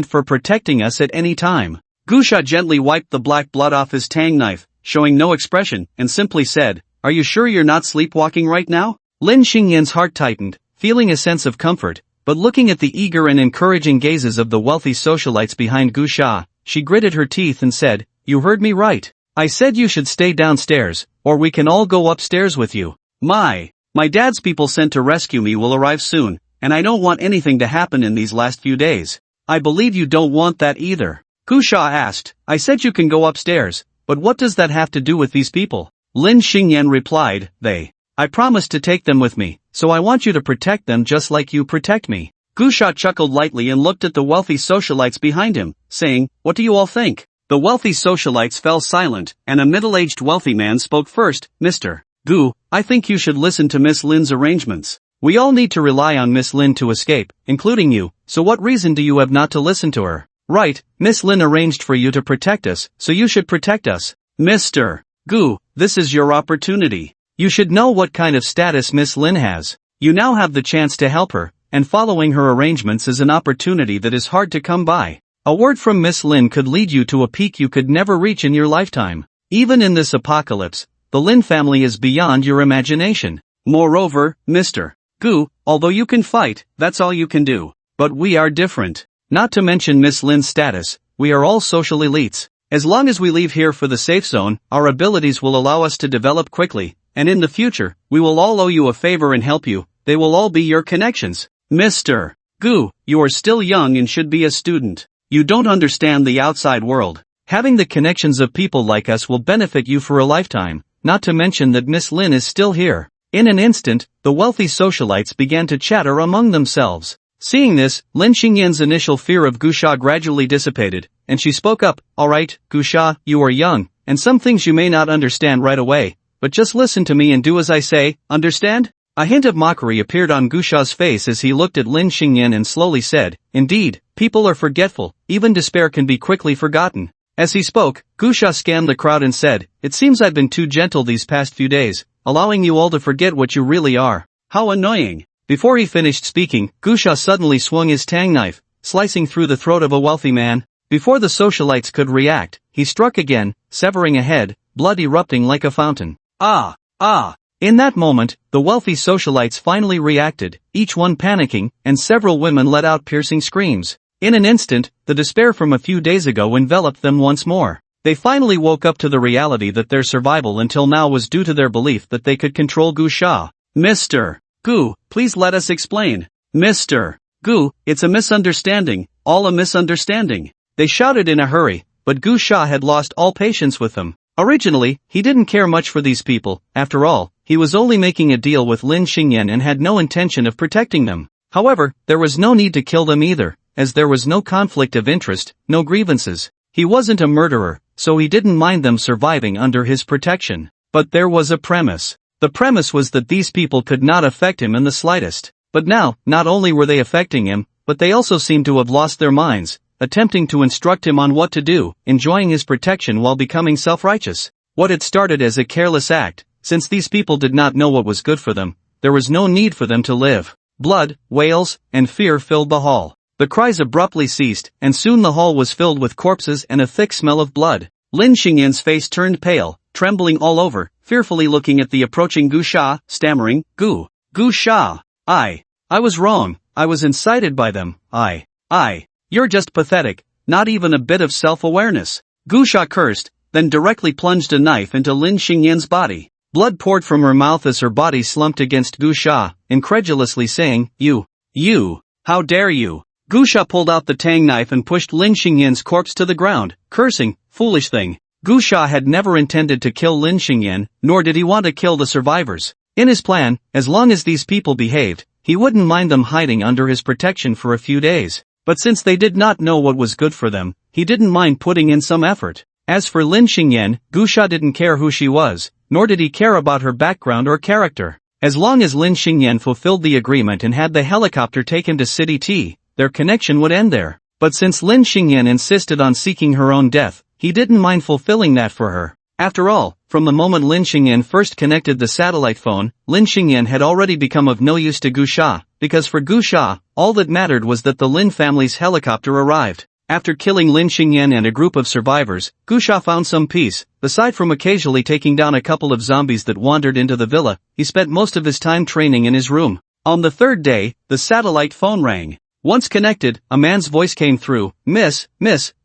[SPEAKER 1] for protecting us at any time." Gu Sha gently wiped the black blood off his tang knife, showing no expression, and simply said, "Are you sure you're not sleepwalking right now?" Lin Xingyan's heart tightened, feeling a sense of comfort, but looking at the eager and encouraging gazes of the wealthy socialites behind Gu Sha, she gritted her teeth and said, "You heard me right. I said you should stay downstairs, or we can all go upstairs with you. My dad's people sent to rescue me will arrive soon, and I don't want anything to happen in these last few days." "I believe you don't want that either," Gu Sha asked. "I said you can go upstairs, but what does that have to do with these people?" Lin Xingyan replied, I promised to take them with me, so I want you to protect them just like you protect me." Gu Sha chuckled lightly and looked at the wealthy socialites behind him, saying, "What do you all think?" The wealthy socialites fell silent, and a middle-aged wealthy man spoke first. "Mr. Gu, I think you should listen to Miss Lin's arrangements. We all need to rely on Miss Lin to escape, including you, so what reason do you have not to listen to her?" "Right, Miss Lin arranged for you to protect us, so you should protect us." "Mr. Gu, this is your opportunity. You should know what kind of status Miss Lin has. You now have the chance to help her, and following her arrangements is an opportunity that is hard to come by. A word from Miss Lin could lead you to a peak you could never reach in your lifetime. Even in this apocalypse, the Lin family is beyond your imagination. Moreover, Mr. Gu, although you can fight, that's all you can do. But we are different. Not to mention Miss Lin's status, we are all social elites. As long as we leave here for the safe zone, our abilities will allow us to develop quickly, and in the future, we will all owe you a favor and help you. They will all be your connections. Mr. Gu, you are still young and should be a student. You don't understand the outside world. Having the connections of people like us will benefit you for a lifetime, not to mention that Miss Lin is still here." In an instant, the wealthy socialites began to chatter among themselves. Seeing this, Lin Xingyan's initial fear of Gu Sha gradually dissipated, and she spoke up, "Alright, Gu Sha, you are young, and some things you may not understand right away, but just listen to me and do as I say, understand?" A hint of mockery appeared on Gu Sha's face as he looked at Lin Xingyan and slowly said, "Indeed, people are forgetful, even despair can be quickly forgotten." As he spoke, Gu Sha scanned the crowd and said, "It seems I've been too gentle these past few days, allowing you all to forget what you really are. How annoying." Before he finished speaking, Gu Sha suddenly swung his tang knife, slicing through the throat of a wealthy man. Before the socialites could react, he struck again, severing a head, blood erupting like a fountain. Ah! In that moment, the wealthy socialites finally reacted, each one panicking, and several women let out piercing screams. In an instant, the despair from a few days ago enveloped them once more. They finally woke up to the reality that their survival until now was due to their belief that they could control Gu Sha. "Mr. Gu, please let us explain." "Mr. Gu, it's a misunderstanding, all a misunderstanding." They shouted in a hurry, but Gu Sha had lost all patience with them. Originally, he didn't care much for these people. After all, he was only making a deal with Lin Xingyan and had no intention of protecting them. However, there was no need to kill them either, as there was no conflict of interest, no grievances. He wasn't a murderer, so he didn't mind them surviving under his protection. But there was a premise. The premise was that these people could not affect him in the slightest. But now, not only were they affecting him, but they also seemed to have lost their minds, attempting to instruct him on what to do, enjoying his protection while becoming self-righteous. What had started as a careless act, since these people did not know what was good for them, there was no need for them to live. Blood, wails, and fear filled the hall. The cries abruptly ceased, and soon the hall was filled with corpses and a thick smell of blood. Lin Xingyan's face turned pale, trembling all over, fearfully looking at the approaching Gu Sha, stammering, Gu Sha, I was wrong, I was incited by them, You're just pathetic, not even a bit of self-awareness." Gu Sha cursed, then directly plunged a knife into Lin Xingyan's body. Blood poured from her mouth as her body slumped against Gu Sha, incredulously saying, You, how dare you?" Gu Sha pulled out the tang knife and pushed Lin Xingyan's corpse to the ground, cursing, "Foolish thing." Gu Sha had never intended to kill Lin Xingyan, nor did he want to kill the survivors. In his plan, as long as these people behaved, he wouldn't mind them hiding under his protection for a few days. But since they did not know what was good for them, he didn't mind putting in some effort. As for Lin Xingyan, Gu Sha didn't care who she was, nor did he care about her background or character. As long as Lin Xingyan fulfilled the agreement and had the helicopter taken to City T, their connection would end there. But since Lin Xingyan insisted on seeking her own death, he didn't mind fulfilling that for her. After all, from the moment Lin Xingyan first connected the satellite phone, Lin Xingyan had already become of no use to Gu Sha, because for Gu Sha, all that mattered was that the Lin family's helicopter arrived. After killing Lin Xingyan and a group of survivors, Gusha found some peace. Aside from occasionally taking down a couple of zombies that wandered into the villa, he spent most of his time training in his room. On the third day, the satellite phone rang. Once connected, a man's voice came through. Miss,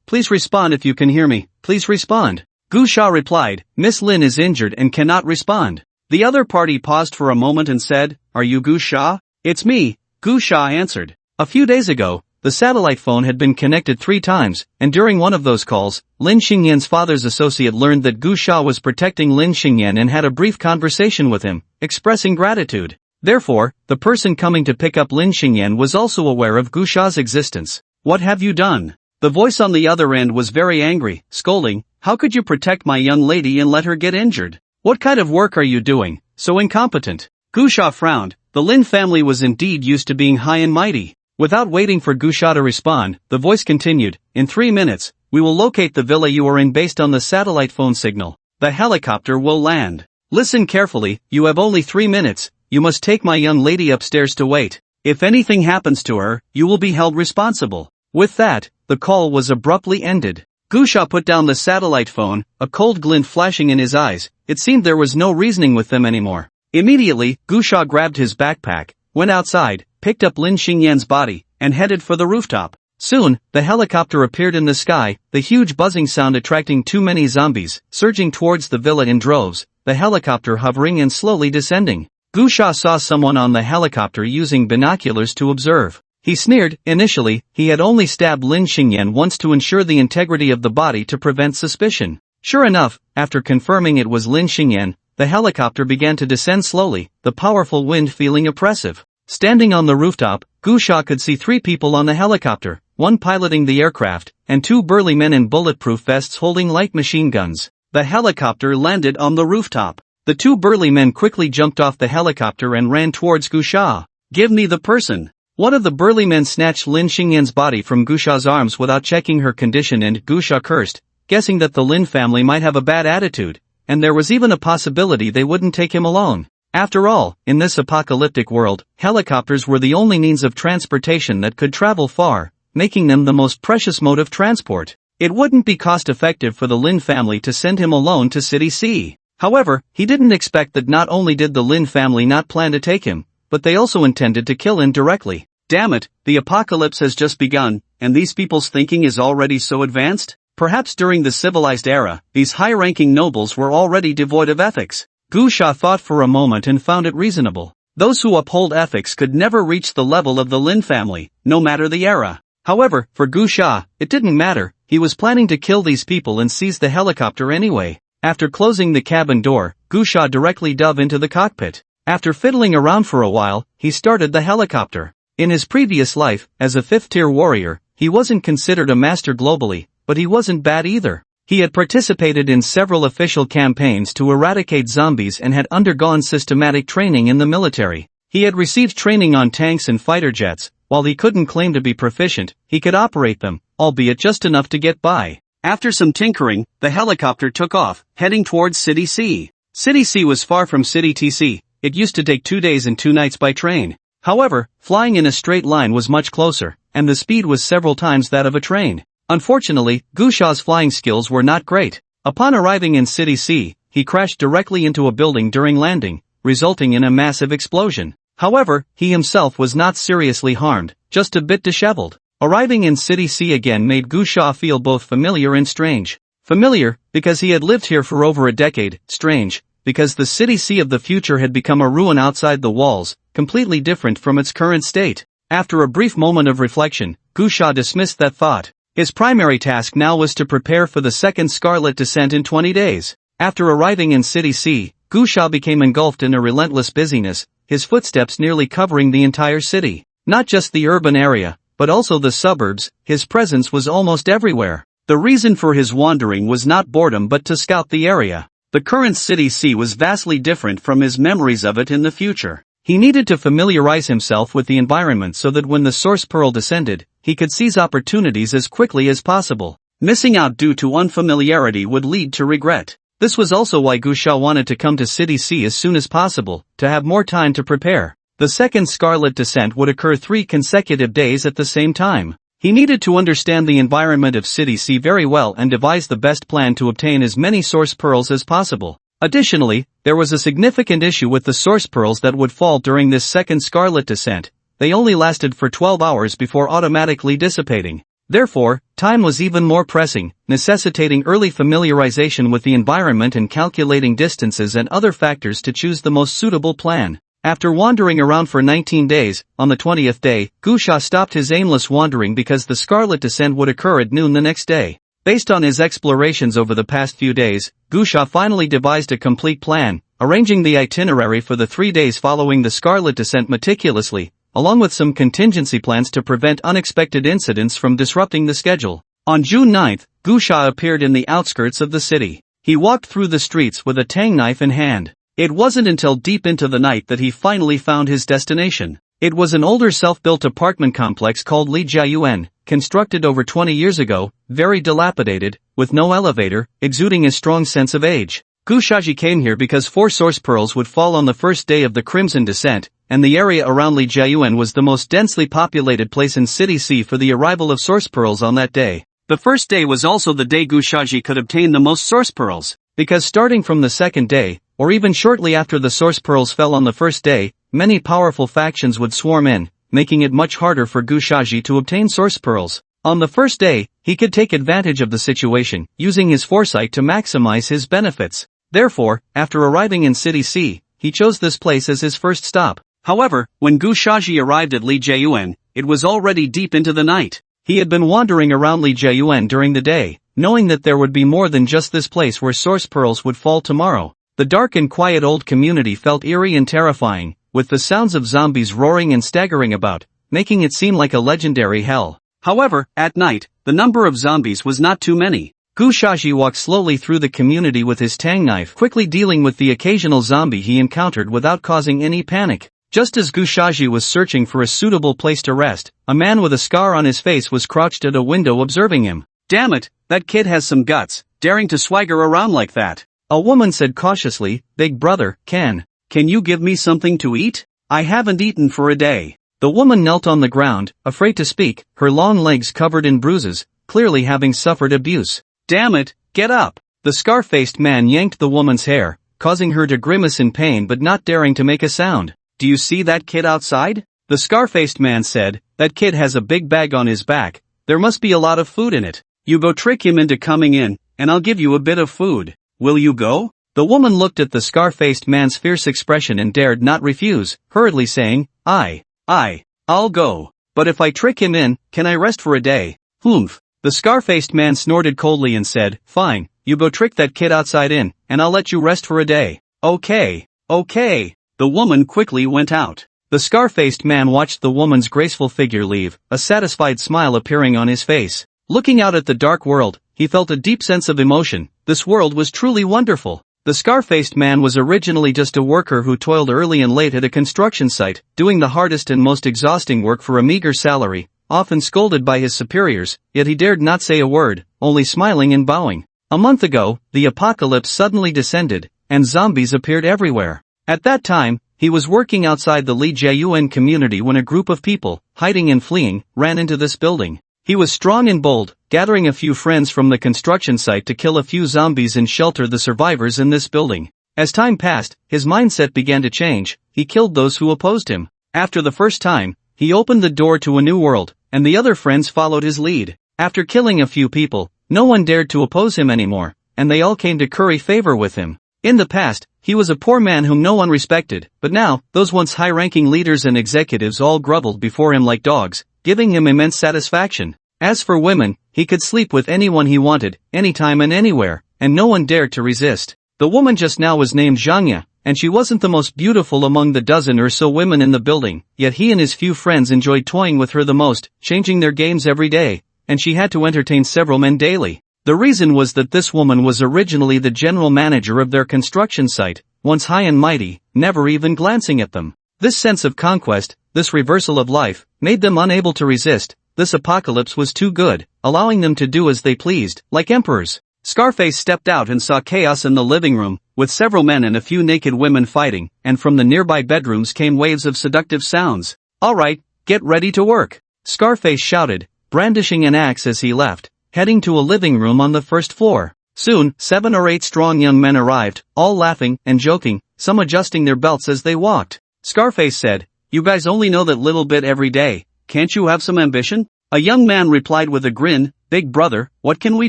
[SPEAKER 1] please respond if you can hear me, please respond. Gusha replied, Miss Lin is injured and cannot respond. The other party paused for a moment and said, Are you Gusha? It's me, Gusha answered. A few days ago, the satellite phone had been connected 3 times, and during one of those calls, Lin Xingyan's father's associate learned that Gusha was protecting Lin Xingyan and had a brief conversation with him, expressing gratitude. Therefore, the person coming to pick up Lin Xingyan was also aware of Gusha's existence. What have you done? The voice on the other end was very angry, scolding, How could you protect my young lady and let her get injured? What kind of work are you doing, so incompetent? Gusha frowned. The Lin family was indeed used to being high and mighty. Without waiting for Gusha to respond, the voice continued, In 3 minutes, we will locate the villa you are in based on the satellite phone signal. The helicopter will land. Listen carefully, you have only 3 minutes, you must take my young lady upstairs to wait. If anything happens to her, you will be held responsible. With that, the call was abruptly ended. Gusha put down the satellite phone, a cold glint flashing in his eyes. It seemed there was no reasoning with them anymore. Immediately, Gusha grabbed his backpack, went outside, picked up Lin Xingyan's body, and headed for the rooftop. Soon, the helicopter appeared in the sky, the huge buzzing sound attracting too many zombies, surging towards the villa in droves, the helicopter hovering and slowly descending. Gusha saw someone on the helicopter using binoculars to observe. He sneered. Initially, he had only stabbed Lin Xingyan once to ensure the integrity of the body to prevent suspicion. Sure enough, after confirming it was Lin Xingyan, the helicopter began to descend slowly, the powerful wind feeling oppressive. Standing on the rooftop, Gusha could see 3 people on the helicopter, one piloting the aircraft, and 2 burly men in bulletproof vests holding light machine guns. The helicopter landed on the rooftop. The 2 burly men quickly jumped off the helicopter and ran towards Gusha. Give me the person. One of the burly men snatched Lin Xingyan's body from Gusha's arms without checking her condition, and Gusha cursed, guessing that the Lin family might have a bad attitude, and there was even a possibility they wouldn't take him alone. After all, in this apocalyptic world, helicopters were the only means of transportation that could travel far, making them the most precious mode of transport. It wouldn't be cost-effective for the Lin family to send him alone to City C. However, he didn't expect that not only did the Lin family not plan to take him, but they also intended to kill him directly. Damn it, the apocalypse has just begun, and these people's thinking is already so advanced? Perhaps during the civilized era, these high-ranking nobles were already devoid of ethics. Gusha thought for a moment and found it reasonable. Those who uphold ethics could never reach the level of the Lin family, no matter the era. However, for Gusha, it didn't matter. He was planning to kill these people and seize the helicopter anyway. After closing the cabin door, Gusha directly dove into the cockpit. After fiddling around for a while, he started the helicopter. In his previous life, as a 5th-tier warrior, he wasn't considered a master globally, but he wasn't bad either. He had participated in several official campaigns to eradicate zombies and had undergone systematic training in the military. He had received training on tanks and fighter jets. While he couldn't claim to be proficient, he could operate them, albeit just enough to get by. After some tinkering, the helicopter took off, heading towards City C. City C was far from City TC. It used to take 2 days and 2 nights by train. However, flying in a straight line was much closer, and the speed was several times that of a train. Unfortunately, Gusha's flying skills were not great. Upon arriving in City C, he crashed directly into a building during landing, resulting in a massive explosion. However, he himself was not seriously harmed, just a bit disheveled. Arriving in City C again made Gusha feel both familiar and strange. Familiar, because he had lived here for over a decade. Strange, because the City C of the future had become a ruin outside the walls, completely different from its current state. After a brief moment of reflection, Gusha dismissed that thought. His primary task now was to prepare for the second Scarlet Descent in 20 days. After arriving in City C, Gusha became engulfed in a relentless busyness, his footsteps nearly covering the entire city. Not just the urban area, but also the suburbs. His presence was almost everywhere. The reason for his wandering was not boredom but to scout the area. The current City C was vastly different from his memories of it in the future. He needed to familiarize himself with the environment so that when the Source Pearl descended, he could seize opportunities as quickly as possible. Missing out due to unfamiliarity would lead to regret. This was also why Gusha wanted to come to City C as soon as possible, to have more time to prepare. The second Scarlet Descent would occur 3 consecutive days at the same time. He needed to understand the environment of City C very well and devise the best plan to obtain as many source pearls as possible. Additionally, there was a significant issue with the source pearls that would fall during this second Scarlet Descent. They only lasted for 12 hours before automatically dissipating. Therefore, time was even more pressing, necessitating early familiarization with the environment and calculating distances and other factors to choose the most suitable plan. After wandering around for 19 days, on the 20th day, Gusha stopped his aimless wandering because the Scarlet Descent would occur at noon the next day. Based on his explorations over the past few days, Gusha finally devised a complete plan, arranging the itinerary for the 3 days following the Scarlet Descent meticulously, along with some contingency plans to prevent unexpected incidents from disrupting the schedule. On June 9th, Gusha appeared in the outskirts of the city. He walked through the streets with a tang knife in hand. It wasn't until deep into the night that he finally found his destination. It was an older self-built apartment complex called Li Jiayuan, constructed over 20 years ago, very dilapidated, with no elevator, exuding a strong sense of age. Gushaji came here because 4 source pearls would fall on the first day of the Crimson Descent, and the area around Li Jiayuan was the most densely populated place in City C for the arrival of source pearls on that day. The first day was also the day Gushaji could obtain the most source pearls, because starting from the second day, or even shortly after the source pearls fell on the first day, many powerful factions would swarm in, making it much harder for Gushaji to obtain source pearls. On the first day, he could take advantage of the situation, using his foresight to maximize his benefits. Therefore, after arriving in City C, he chose this place as his first stop. However, when Gushaji arrived at Li Jiayuan, it was already deep into the night. He had been wandering around Li Jiayuan during the day, knowing that there would be more than just this place where source pearls would fall tomorrow. The dark and quiet old community felt eerie and terrifying, with the sounds of zombies roaring and staggering about, making it seem like a legendary hell. However, at night, the number of zombies was not too many. Gushaji walked slowly through the community with his tang knife, quickly dealing with the occasional zombie he encountered without causing any panic. Just as Gushaji was searching for a suitable place to rest, a man with a scar on his face was crouched at a window observing him. "Damn it, that kid has some guts, daring to swagger around like that." A woman said cautiously, "Big brother, can you give me something to eat? I haven't eaten for a day." The woman knelt on the ground, afraid to speak, her long legs covered in bruises, clearly having suffered abuse. "Damn it, get up." The scar-faced man yanked the woman's hair, causing her to grimace in pain but not daring to make a sound. "Do you see that kid outside?" The scar-faced man said, "That kid has a big bag on his back. There must be a lot of food in it. You go trick him into coming in, and I'll give you a bit of food. Will you go?" The woman looked at the scar-faced man's fierce expression and dared not refuse, hurriedly saying, I'll go. But if I trick him in, can I rest for a day?" "Humph." The scar-faced man snorted coldly and said, "Fine, you go trick that kid outside in, and I'll let you rest for a day." Okay. The woman quickly went out. The scar-faced man watched the woman's graceful figure leave, a satisfied smile appearing on his face. Looking out at the dark world, he felt a deep sense of emotion. This world was truly wonderful. The scar-faced man was originally just a worker who toiled early and late at a construction site, doing the hardest and most exhausting work for a meager salary, often scolded by his superiors, yet he dared not say a word, only smiling and bowing. A month ago, the apocalypse suddenly descended, and zombies appeared everywhere. At that time, he was working outside the Li Jiayuan community when a group of people, hiding and fleeing, ran into this building. He was strong and bold, gathering a few friends from the construction site to kill a few zombies and shelter the survivors in this building. As time passed, his mindset began to change. He killed those who opposed him. After the first time, he opened the door to a new world, and the other friends followed his lead. After killing a few people, no one dared to oppose him anymore, and they all came to curry favor with him. In the past, he was a poor man whom no one respected, but now, those once high-ranking leaders and executives all groveled before him like dogs, giving him immense satisfaction. As for women, he could sleep with anyone he wanted, anytime and anywhere, and no one dared to resist. The woman just now was named Zhangya, and she wasn't the most beautiful among the dozen or so women in the building, yet he and his few friends enjoyed toying with her the most, changing their games every day, and she had to entertain several men daily. The reason was that this woman was originally the general manager of their construction site, once high and mighty, never even glancing at them. This sense of conquest, this reversal of life, made them unable to resist. This apocalypse was too good, allowing them to do as they pleased, like emperors. Scarface stepped out and saw chaos in the living room, with several men and a few naked women fighting, and from the nearby bedrooms came waves of seductive sounds. "All right, get ready to work," Scarface shouted, brandishing an axe as he left, heading to a living room on the first floor. Soon, 7 or 8 strong young men arrived, all laughing and joking, some adjusting their belts as they walked. Scarface said, "You guys only know that little bit every day, can't you have some ambition?" A young man replied with a grin, "Big brother, what can we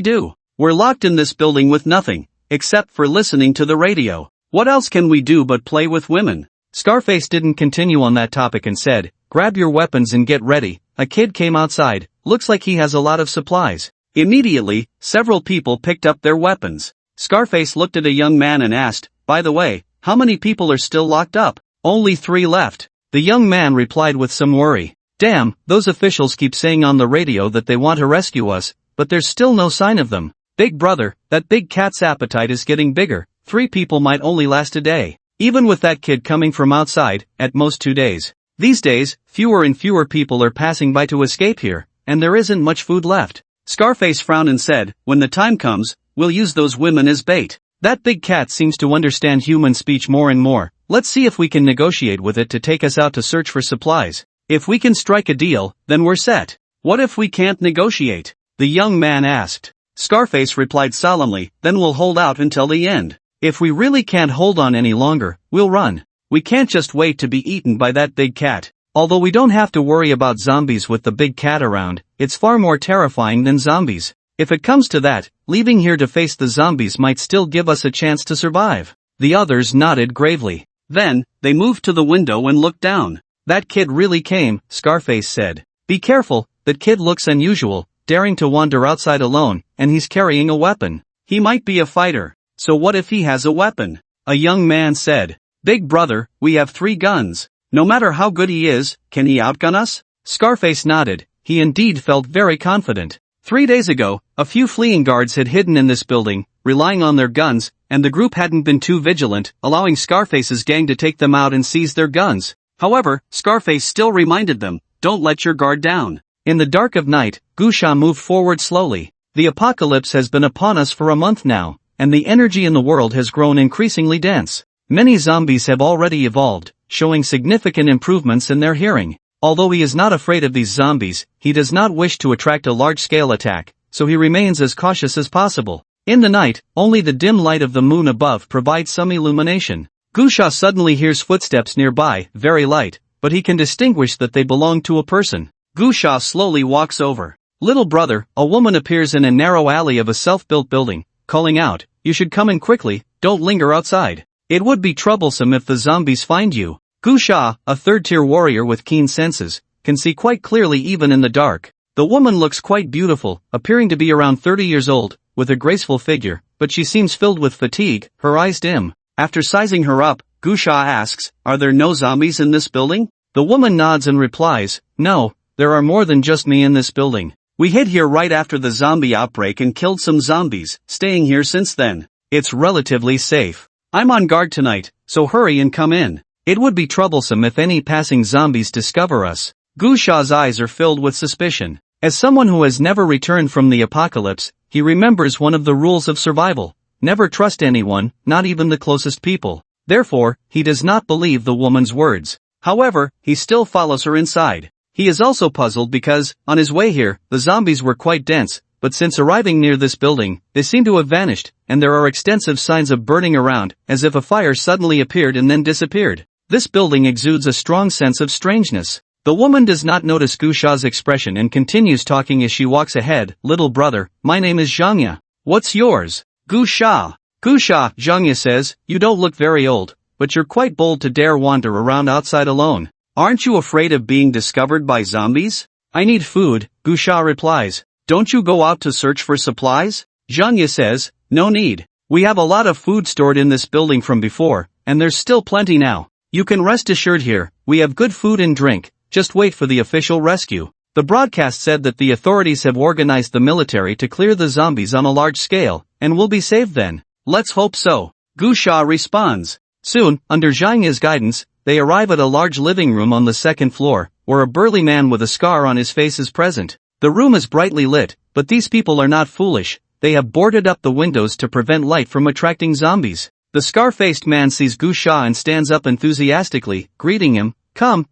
[SPEAKER 1] do? We're locked in this building with nothing, except for listening to the radio. What else can we do but play with women?" Scarface didn't continue on that topic and said, "Grab your weapons and get ready." A kid came outside, "Looks like he has a lot of supplies." Immediately, several people picked up their weapons. Scarface looked at a young man and asked, "By the way, how many people are still locked up?" "Only 3 left." The young man replied with some worry. "Damn, those officials keep saying on the radio that they want to rescue us, but there's still no sign of them. Big brother, that big cat's appetite is getting bigger. 3 people might only last a day. Even with that kid coming from outside, at most 2 days. These days, fewer and fewer people are passing by to escape here, and there isn't much food left." Scarface frowned and said, "When the time comes, we'll use those women as bait. That big cat seems to understand human speech more and more. Let's see if we can negotiate with it to take us out to search for supplies. If we can strike a deal, then we're set." "What if we can't negotiate?" the young man asked. Scarface replied solemnly, "Then we'll hold out until the end. If we really can't hold on any longer, we'll run. We can't just wait to be eaten by that big cat. Although we don't have to worry about zombies with the big cat around, it's far more terrifying than zombies. If it comes to that, leaving here to face the zombies might still give us a chance to survive." The others nodded gravely. Then, they moved to the window and looked down. "That kid really came," Scarface said. "Be careful, that kid looks unusual, daring to wander outside alone, and he's carrying a weapon. He might be a fighter. So what if he has a weapon?" A young man said. "Big brother, we have 3 guns. No matter how good he is, can he outgun us?" Scarface nodded. He indeed felt very confident. 3 days ago, a few fleeing guards had hidden in this building, relying on their guns, and the group hadn't been too vigilant, allowing Scarface's gang to take them out and seize their guns. However, Scarface still reminded them, "Don't let your guard down." In the dark of night, Gusha moved forward slowly. The apocalypse has been upon us for a month now, and the energy in the world has grown increasingly dense. Many zombies have already evolved, showing significant improvements in their hearing. Although he is not afraid of these zombies, he does not wish to attract a large-scale attack, so he remains as cautious as possible. In the night, only the dim light of the moon above provides some illumination. Gusha suddenly hears footsteps nearby, very light, but he can distinguish that they belong to a person. Gusha slowly walks over. "Little brother," a woman appears in a narrow alley of a self-built building, calling out, "You should come in quickly, don't linger outside. It would be troublesome if the zombies find you." Gusha, a third-tier warrior with keen senses, can see quite clearly even in the dark. The woman looks quite beautiful, appearing to be around 30 years old, with a graceful figure, but she seems filled with fatigue, her eyes dim. After sizing her up, Gusha asks, "Are there no zombies in this building?" The woman nods and replies, "No, there are more than just me in this building. We hid here right after the zombie outbreak and killed some zombies, staying here since then. It's relatively safe. I'm on guard tonight, so hurry and come in. It would be troublesome if any passing zombies discover us." Gusha's eyes are filled with suspicion. As someone who has never returned from the apocalypse, he remembers one of the rules of survival: never trust anyone, not even the closest people. Therefore, he does not believe the woman's words. However, he still follows her inside. He is also puzzled because, on his way here, the zombies were quite dense, but since arriving near this building, they seem to have vanished, and there are extensive signs of burning around, as if a fire suddenly appeared and then disappeared. This building exudes a strong sense of strangeness. The woman does not notice Gusha's expression and continues talking as she walks ahead. "Little brother, my name is Zhangya. What's yours?" "Gusha." "Gusha," Zhangya says, "you don't look very old, but you're quite bold to dare wander around outside alone. Aren't you afraid of being discovered by zombies?" "I need food," Gusha replies. "Don't you go out to search for supplies?" Zhangya says, "No need. We have a lot of food stored in this building from before, and there's still plenty now. You can rest assured here, we have good food and drink, just wait for the official rescue." The broadcast said that the authorities have organized the military to clear the zombies on a large scale, and we'll be saved then. "Let's hope so," Gusha responds. Soon, under Zhangya's guidance, they arrive at a large living room on the 2nd floor, where a burly man with a scar on his face is present. The room is brightly lit, but these people are not foolish. They have boarded up the windows to prevent light from attracting zombies. The scar-faced man sees Gusha and stands up enthusiastically, greeting him. Come,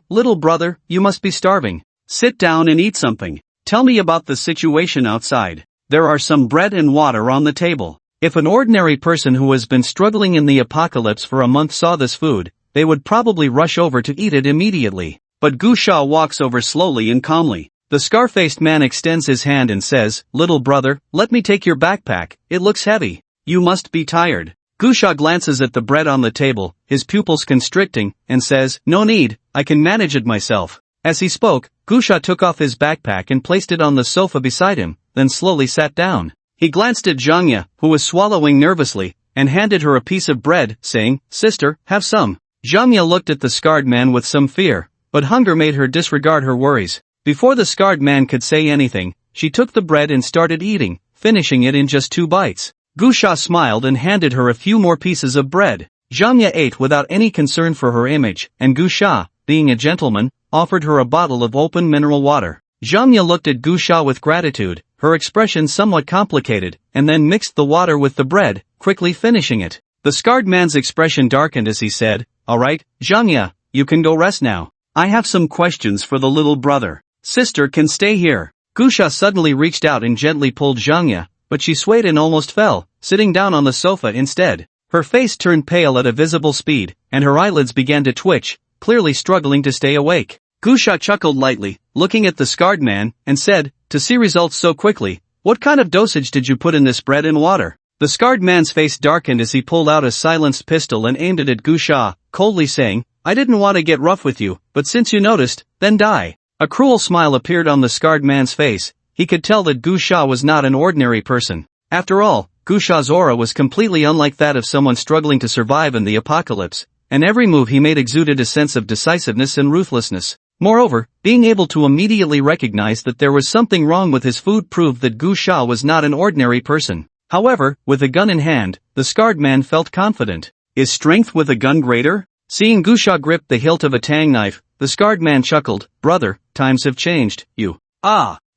[SPEAKER 1] little brother, you must be starving. Sit down and eat something. Tell me about the situation outside. There are some bread and water on the table. If an ordinary person who has been struggling in the apocalypse for a month saw this food, they would probably rush over to eat it immediately. But Gu Sha walks over slowly and calmly. The scar-faced man extends his hand and says, "Little brother, let me take your backpack, it looks heavy. You must be tired." Gu Sha glances at the bread on the table, his pupils constricting, and says, "No need, I can manage it myself." As he spoke, Gu Sha took off his backpack and placed it on the sofa beside him, then slowly sat down. He glanced at Zhangya, who was swallowing nervously, and handed her a piece of bread, saying, "Sister, have some." Zhangya looked at the scarred man with some fear, but hunger made her disregard her worries. Before the scarred man could say anything, she took the bread and started eating, finishing it in just 2 bites. Gu Sha smiled and handed her a few more pieces of bread. Zhangya ate without any concern for her image, and Gu Sha, being a gentleman, offered her a bottle of open mineral water. Zhangya looked at Gu Sha with gratitude, her expression somewhat complicated, and then mixed the water with the bread, quickly finishing it. The scarred man's expression darkened as he said, "All right, Zhangya, you can go rest now. I have some questions for the little brother. Sister can stay here." Gu Sha suddenly reached out and gently pulled Zhangya, but she swayed and almost fell, sitting down on the sofa instead. Her face turned pale at a visible speed, and her eyelids began to twitch, clearly struggling to stay awake. Gu Sha chuckled lightly, looking at the scarred man, and said, "To see results so quickly, what kind of dosage did you put in this bread and water?" The scarred man's face darkened as he pulled out a silenced pistol and aimed it at Gu Sha, coldly saying, "I didn't want to get rough with you, but since you noticed, then die." A cruel smile appeared on the scarred man's face. He could tell that Gu Sha was not an ordinary person. After all, Gu Sha's aura was completely unlike that of someone struggling to survive in the apocalypse, and every move he made exuded a sense of decisiveness and ruthlessness. Moreover, being able to immediately recognize that there was something wrong with his food proved that Gu Sha was not an ordinary person. However, with a gun in hand, the scarred man felt confident. Is strength with a gun greater? Seeing Gu Sha grip the hilt of a tang knife, the scarred man chuckled, "Brother, times have changed, you."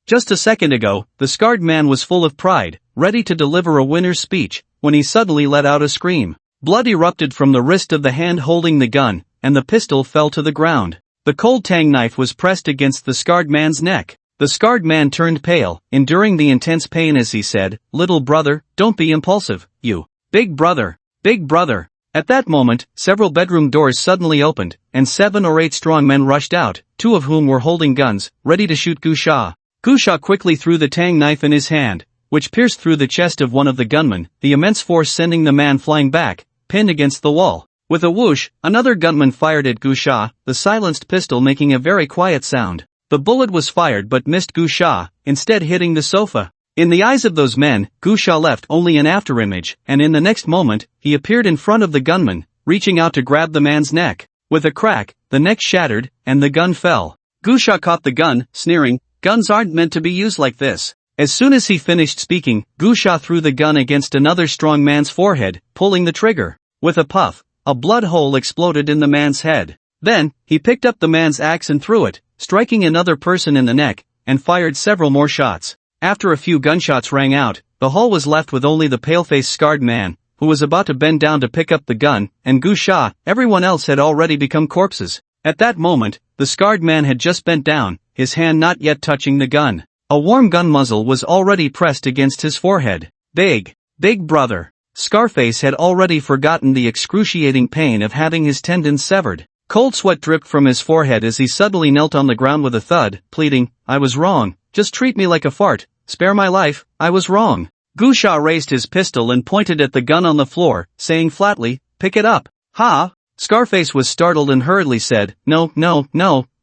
[SPEAKER 1] Just a second ago, the scarred man was full of pride, ready to deliver a winner's speech, when he suddenly let out a scream. Blood erupted from the wrist of the hand holding the gun, and the pistol fell to the ground. The cold tang knife was pressed against the scarred man's neck. The scarred man turned pale, enduring the intense pain as he said, "Little brother, don't be impulsive, you." "Big brother, big brother." At that moment, several bedroom doors suddenly opened, and 7 or 8 strong men rushed out, 2 of whom were holding guns, ready to shoot Gu Sha. Gu Sha quickly threw the tang knife in his hand, which pierced through the chest of one of the gunmen, the immense force sending the man flying back, pinned against the wall. With a whoosh, another gunman fired at Gu Sha, the silenced pistol making a very quiet sound. The bullet was fired but missed Gu Sha, instead hitting the sofa. In the eyes of those men, Gu Sha left only an afterimage, and in the next moment, he appeared in front of the gunman, reaching out to grab the man's neck. With a crack, the neck shattered, and the gun fell. Gu Sha caught the gun, sneering, "Guns aren't meant to be used like this." As soon as he finished speaking, Gu Sha threw the gun against another strong man's forehead, pulling the trigger. With a puff, a blood hole exploded in the man's head. Then, he picked up the man's axe and threw it, striking another person in the neck, and fired several more shots. After a few gunshots rang out, the hall was left with only the pale-faced scarred man, who was about to bend down to pick up the gun, and Gu Sha. Everyone else had already become corpses. At that moment, the scarred man had just bent down, his hand not yet touching the gun. A warm gun muzzle was already pressed against his forehead. Big brother. Scarface had already forgotten the excruciating pain of having his tendons severed. Cold sweat dripped from his forehead as he suddenly knelt on the ground with a thud, pleading, "I was wrong, just treat me like a fart, spare my life, I was wrong." Gu Sha raised his pistol and pointed at the gun on the floor, saying flatly, "Pick it up." "Ha?" Scarface was startled and hurriedly said, No,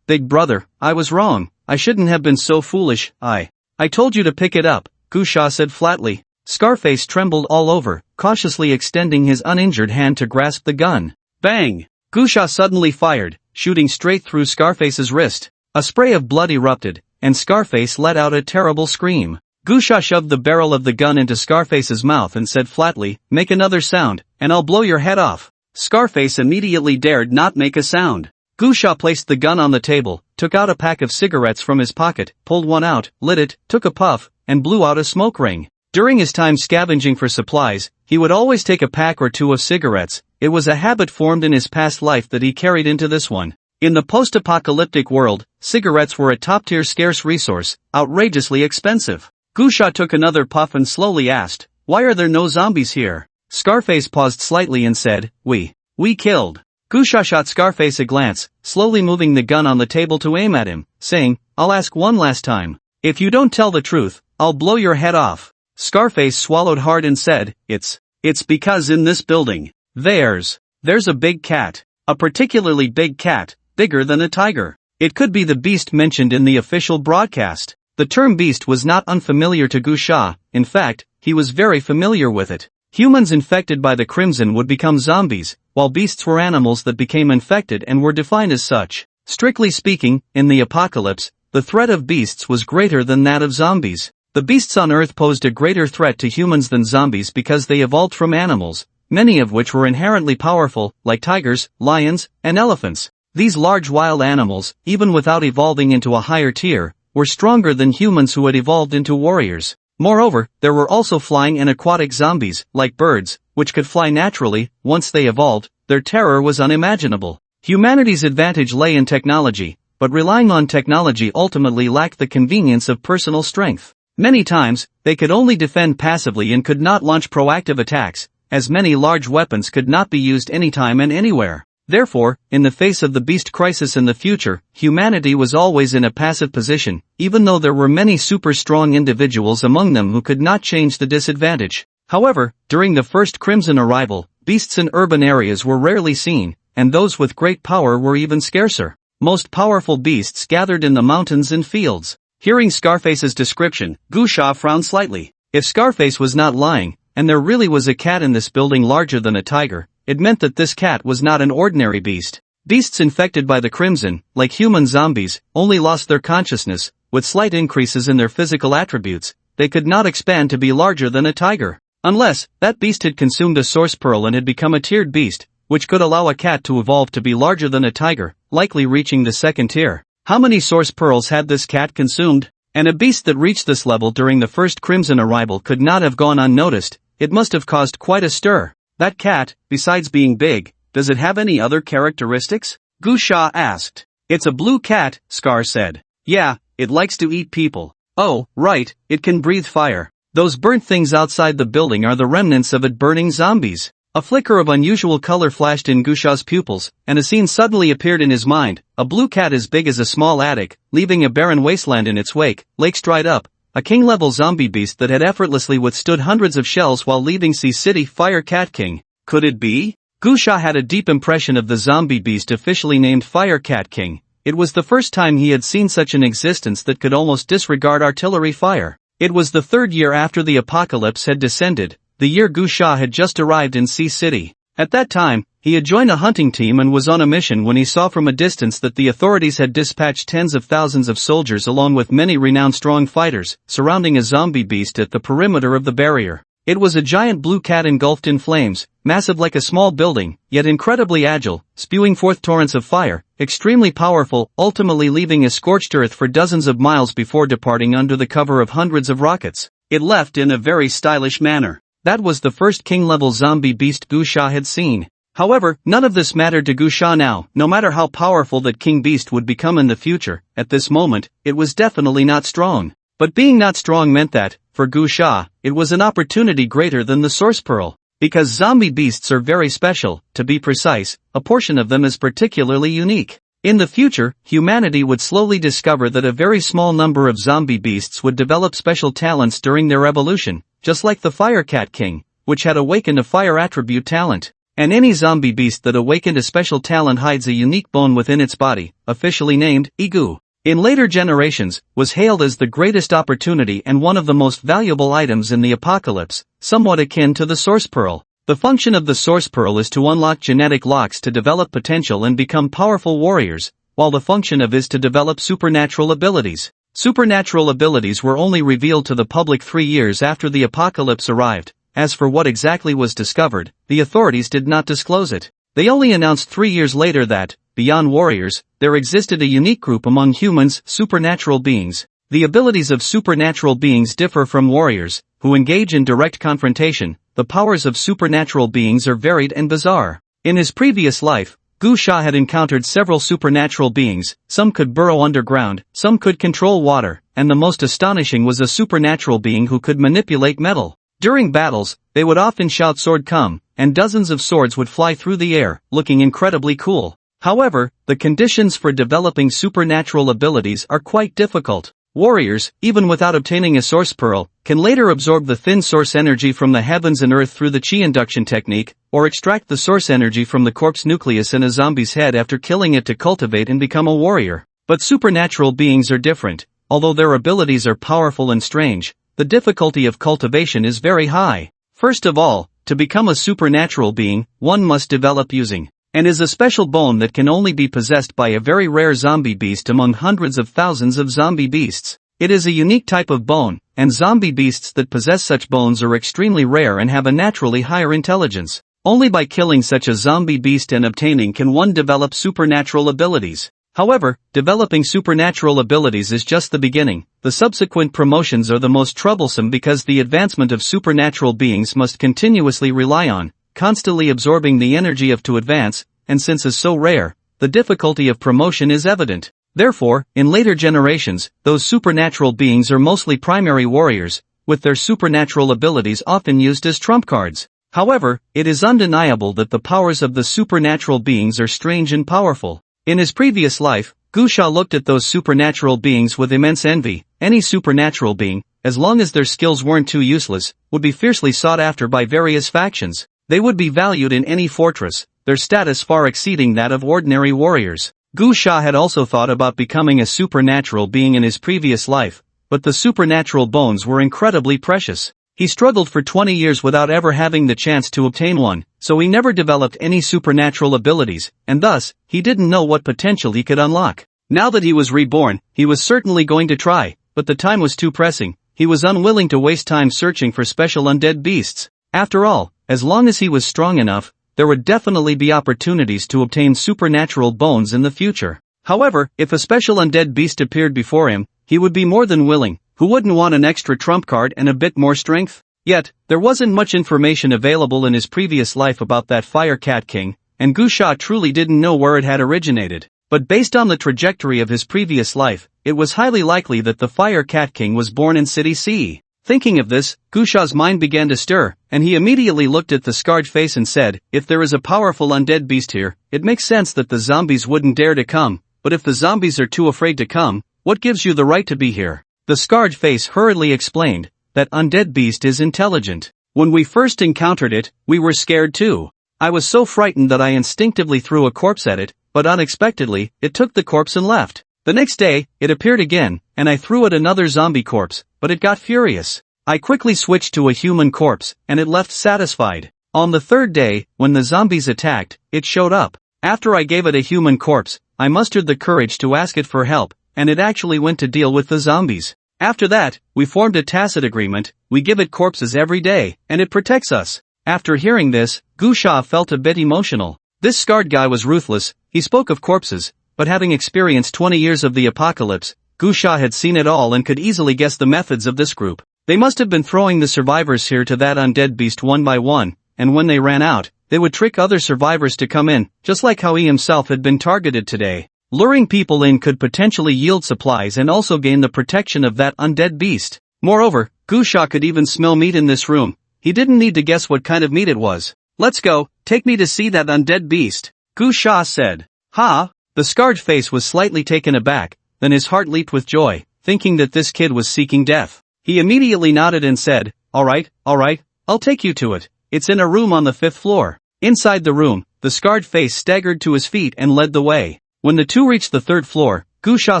[SPEAKER 1] big brother, I was wrong, I shouldn't have been so foolish, I told you to pick it up," Gu Sha said flatly. Scarface trembled all over, cautiously extending his uninjured hand to grasp the gun. Bang! Gu Sha suddenly fired, shooting straight through Scarface's wrist. A spray of blood erupted, and Scarface let out a terrible scream. Gu Sha shoved the barrel of the gun into Scarface's mouth and said flatly, "Make another sound, and I'll blow your head off." Scarface immediately dared not make a sound. Gu Sha placed the gun on the table, took out a pack of cigarettes from his pocket, pulled one out, lit it, took a puff, and blew out a smoke ring. During his time scavenging for supplies, he would always take a pack or 2 of cigarettes. It was a habit formed in his past life that he carried into this one. In the post-apocalyptic world, cigarettes were a top-tier scarce resource, outrageously expensive. Gusha took another puff and slowly asked, "Why are there no zombies here?" Scarface paused slightly and said, We killed. Gusha shot Scarface a glance, slowly moving the gun on the table to aim at him, saying, "I'll ask one last time. If you don't tell the truth, I'll blow your head off." Scarface swallowed hard and said, It's because in this building, there's a big cat. A particularly big cat, bigger than a tiger. It could be the beast mentioned in the official broadcast. The term beast was not unfamiliar to Gusha, in fact, he was very familiar with it. Humans infected by the Crimson would become zombies, while beasts were animals that became infected and were defined as such. Strictly speaking, in the apocalypse, the threat of beasts was greater than that of zombies. The beasts on Earth posed a greater threat to humans than zombies because they evolved from animals, many of which were inherently powerful, like tigers, lions, and elephants. These large wild animals, even without evolving into a higher tier, were stronger than humans who had evolved into warriors. Moreover, there were also flying and aquatic zombies, like birds, which could fly naturally. Once they evolved, their terror was unimaginable. Humanity's advantage lay in technology, but relying on technology ultimately lacked the convenience of personal strength. Many times, they could only defend passively and could not launch proactive attacks, as many large weapons could not be used anytime and anywhere. Therefore, in the face of the beast crisis in the future, humanity was always in a passive position, even though there were many super strong individuals among them who could not change the disadvantage. However, during the first Crimson arrival, beasts in urban areas were rarely seen, and those with great power were even scarcer. Most powerful beasts gathered in the mountains and fields. Hearing Scarface's description, Gusha frowned slightly. If Scarface was not lying, and there really was a cat in this building larger than a tiger, it meant that this cat was not an ordinary beast. Beasts infected by the Crimson, like human zombies, only lost their consciousness. With slight increases in their physical attributes, they could not expand to be larger than a tiger. Unless, that beast had consumed a source pearl and had become a tiered beast, which could allow a cat to evolve to be larger than a tiger, likely reaching the second tier. How many source pearls had this cat consumed? And a beast that reached this level during the first Crimson arrival could not have gone unnoticed. It must have caused quite a stir. That cat, besides being big, does it have any other characteristics? Gusha asked. It's a blue cat, Scar said. Yeah, it likes to eat people. Oh, right, it can breathe fire. Those burnt things outside the building are the remnants of it burning zombies. A flicker of unusual color flashed in Gusha's pupils, and a scene suddenly appeared in his mind. A blue cat as big as a small attic, leaving a barren wasteland in its wake, lakes dried up. A king-level zombie beast that had effortlessly withstood hundreds of shells while leaving Sea City. Fire Cat King. Could it be? Gusha had a deep impression of the zombie beast officially named Fire Cat King. It was the first time he had seen such an existence that could almost disregard artillery fire. It was the third year after the apocalypse had descended, the year Gusha had just arrived in Sea City. At that time, he had joined a hunting team and was on a mission when he saw from a distance that the authorities had dispatched tens of thousands of soldiers along with many renowned strong fighters, surrounding a zombie beast at the perimeter of the barrier. It was a giant blue cat engulfed in flames, massive like a small building, yet incredibly agile, spewing forth torrents of fire, extremely powerful, ultimately leaving a scorched earth for dozens of miles before departing under the cover of hundreds of rockets. It left in a very stylish manner. That was the first king-level zombie beast Gusha had seen. However, none of this mattered to Gusha now. No matter how powerful that king beast would become in the future, at this moment, it was definitely not strong. But being not strong meant that, for Gusha, it was an opportunity greater than the source pearl. Because zombie beasts are very special, to be precise, a portion of them is particularly unique. In the future, humanity would slowly discover that a very small number of zombie beasts would develop special talents during their evolution, just like the Fire Cat King, which had awakened a fire attribute talent. And any zombie beast that awakened a special talent hides a unique bone within its body, officially named Igu. In later generations, was hailed as the greatest opportunity and one of the most valuable items in the apocalypse, somewhat akin to the source pearl. The function of the source pearl is to unlock genetic locks to develop potential and become powerful warriors, while the function of is to develop supernatural abilities. Supernatural abilities were only revealed to the public 3 years after the apocalypse arrived. As for what exactly was discovered, the authorities did not disclose it. They only announced 3 years later that, beyond warriors, there existed a unique group among humans, supernatural beings. The abilities of supernatural beings differ from warriors, who engage in direct confrontation. The powers of supernatural beings are varied and bizarre. In his previous life, Gu Sha had encountered several supernatural beings. Some could burrow underground, some could control water, and the most astonishing was a supernatural being who could manipulate metal. During battles, they would often shout "Sword come," and dozens of swords would fly through the air, looking incredibly cool. However, the conditions for developing supernatural abilities are quite difficult. Warriors, even without obtaining a source pearl, can later absorb the thin source energy from the heavens and earth through the chi induction technique, or extract the source energy from the corpse nucleus in a zombie's head after killing it to cultivate and become a warrior. But supernatural beings are different. Although their abilities are powerful and strange, the difficulty of cultivation is very high. First of all, to become a supernatural being, one must develop using and is a special bone that can only be possessed by a very rare zombie beast among hundreds of thousands of zombie beasts. It is a unique type of bone, and zombie beasts that possess such bones are extremely rare and have a naturally higher intelligence. Only by killing such a zombie beast and obtaining can one develop supernatural abilities. However, developing supernatural abilities is just the beginning. The subsequent promotions are the most troublesome because the advancement of supernatural beings must continuously rely on constantly absorbing the energy of to advance, and since is so rare, the difficulty of promotion is evident. Therefore, in later generations, those supernatural beings are mostly primary warriors, with their supernatural abilities often used as trump cards. However, it is undeniable that the powers of the supernatural beings are strange and powerful. In his previous life, Gu Sha looked at those supernatural beings with immense envy. Any supernatural being, as long as their skills weren't too useless, would be fiercely sought after by various factions. They would be valued in any fortress, their status far exceeding that of ordinary warriors. Gu Sha had also thought about becoming a supernatural being in his previous life, but the supernatural bones were incredibly precious. He struggled for 20 years without ever having the chance to obtain one, so he never developed any supernatural abilities, and thus, he didn't know what potential he could unlock. Now that he was reborn, he was certainly going to try, but the time was too pressing. He was unwilling to waste time searching for special undead beasts. After all, as long as he was strong enough, there would definitely be opportunities to obtain supernatural bones in the future. However, if a special undead beast appeared before him, he would be more than willing. Who wouldn't want an extra trump card and a bit more strength? Yet, there wasn't much information available in his previous life about that Fire Cat King, and Gu Sha truly didn't know where it had originated. But based on the trajectory of his previous life, it was highly likely that the Fire Cat King was born in City C. Thinking of this, Gu Sha's mind began to stir, and he immediately looked at the scarred face and said, if there is a powerful undead beast here, it makes sense that the zombies wouldn't dare to come, but if the zombies are too afraid to come, what gives you the right to be here? The scarred face hurriedly explained, that undead beast is intelligent. When we first encountered it, we were scared too. I was so frightened that I instinctively threw a corpse at it, but unexpectedly, it took the corpse and left. The next day, it appeared again, and I threw at another zombie corpse, but it got furious. I quickly switched to a human corpse, and it left satisfied. On the third day, when the zombies attacked, it showed up. After I gave it a human corpse, I mustered the courage to ask it for help, and it actually went to deal with the zombies. After that, we formed a tacit agreement. We give it corpses every day, and it protects us. After hearing this, Gu Sha felt a bit emotional. This scarred guy was ruthless. He spoke of corpses, but having experienced 20 years of the apocalypse, Gu Sha had seen it all and could easily guess the methods of this group. They must have been throwing the survivors here to that undead beast one by one, and when they ran out, they would trick other survivors to come in, just like how he himself had been targeted today. Luring people in could potentially yield supplies and also gain the protection of that undead beast. Moreover, Gu Sha could even smell meat in this room. He didn't need to guess what kind of meat it was. Let's go, take me to see that undead beast, Gu Sha said. Ha! The scarred face was slightly taken aback, then his heart leaped with joy, thinking that this kid was seeking death. He immediately nodded and said, alright, I'll take you to it. It's in a room on the 5th floor. Inside the room, the scarred face staggered to his feet and led the way. When the two reached the 3rd floor, Gu Sha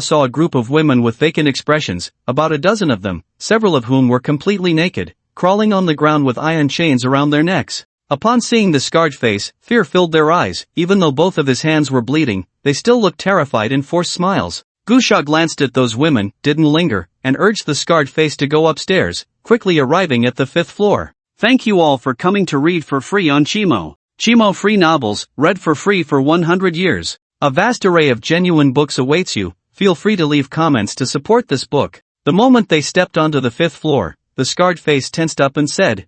[SPEAKER 1] saw a group of women with vacant expressions, about a dozen of them, several of whom were completely naked, crawling on the ground with iron chains around their necks. Upon seeing the scarred face, fear filled their eyes. Even though both of his hands were bleeding, they still looked terrified and forced smiles. Gu Sha glanced at those women, didn't linger, and urged the scarred face to go upstairs, quickly arriving at the 5th floor. Thank you all for coming to read for free on Chimo. Chimo free novels, read for free for 100 years. A vast array of genuine books awaits you. Feel free to leave comments to support this book. The moment they stepped onto the 5th floor, the scarred face tensed up and said,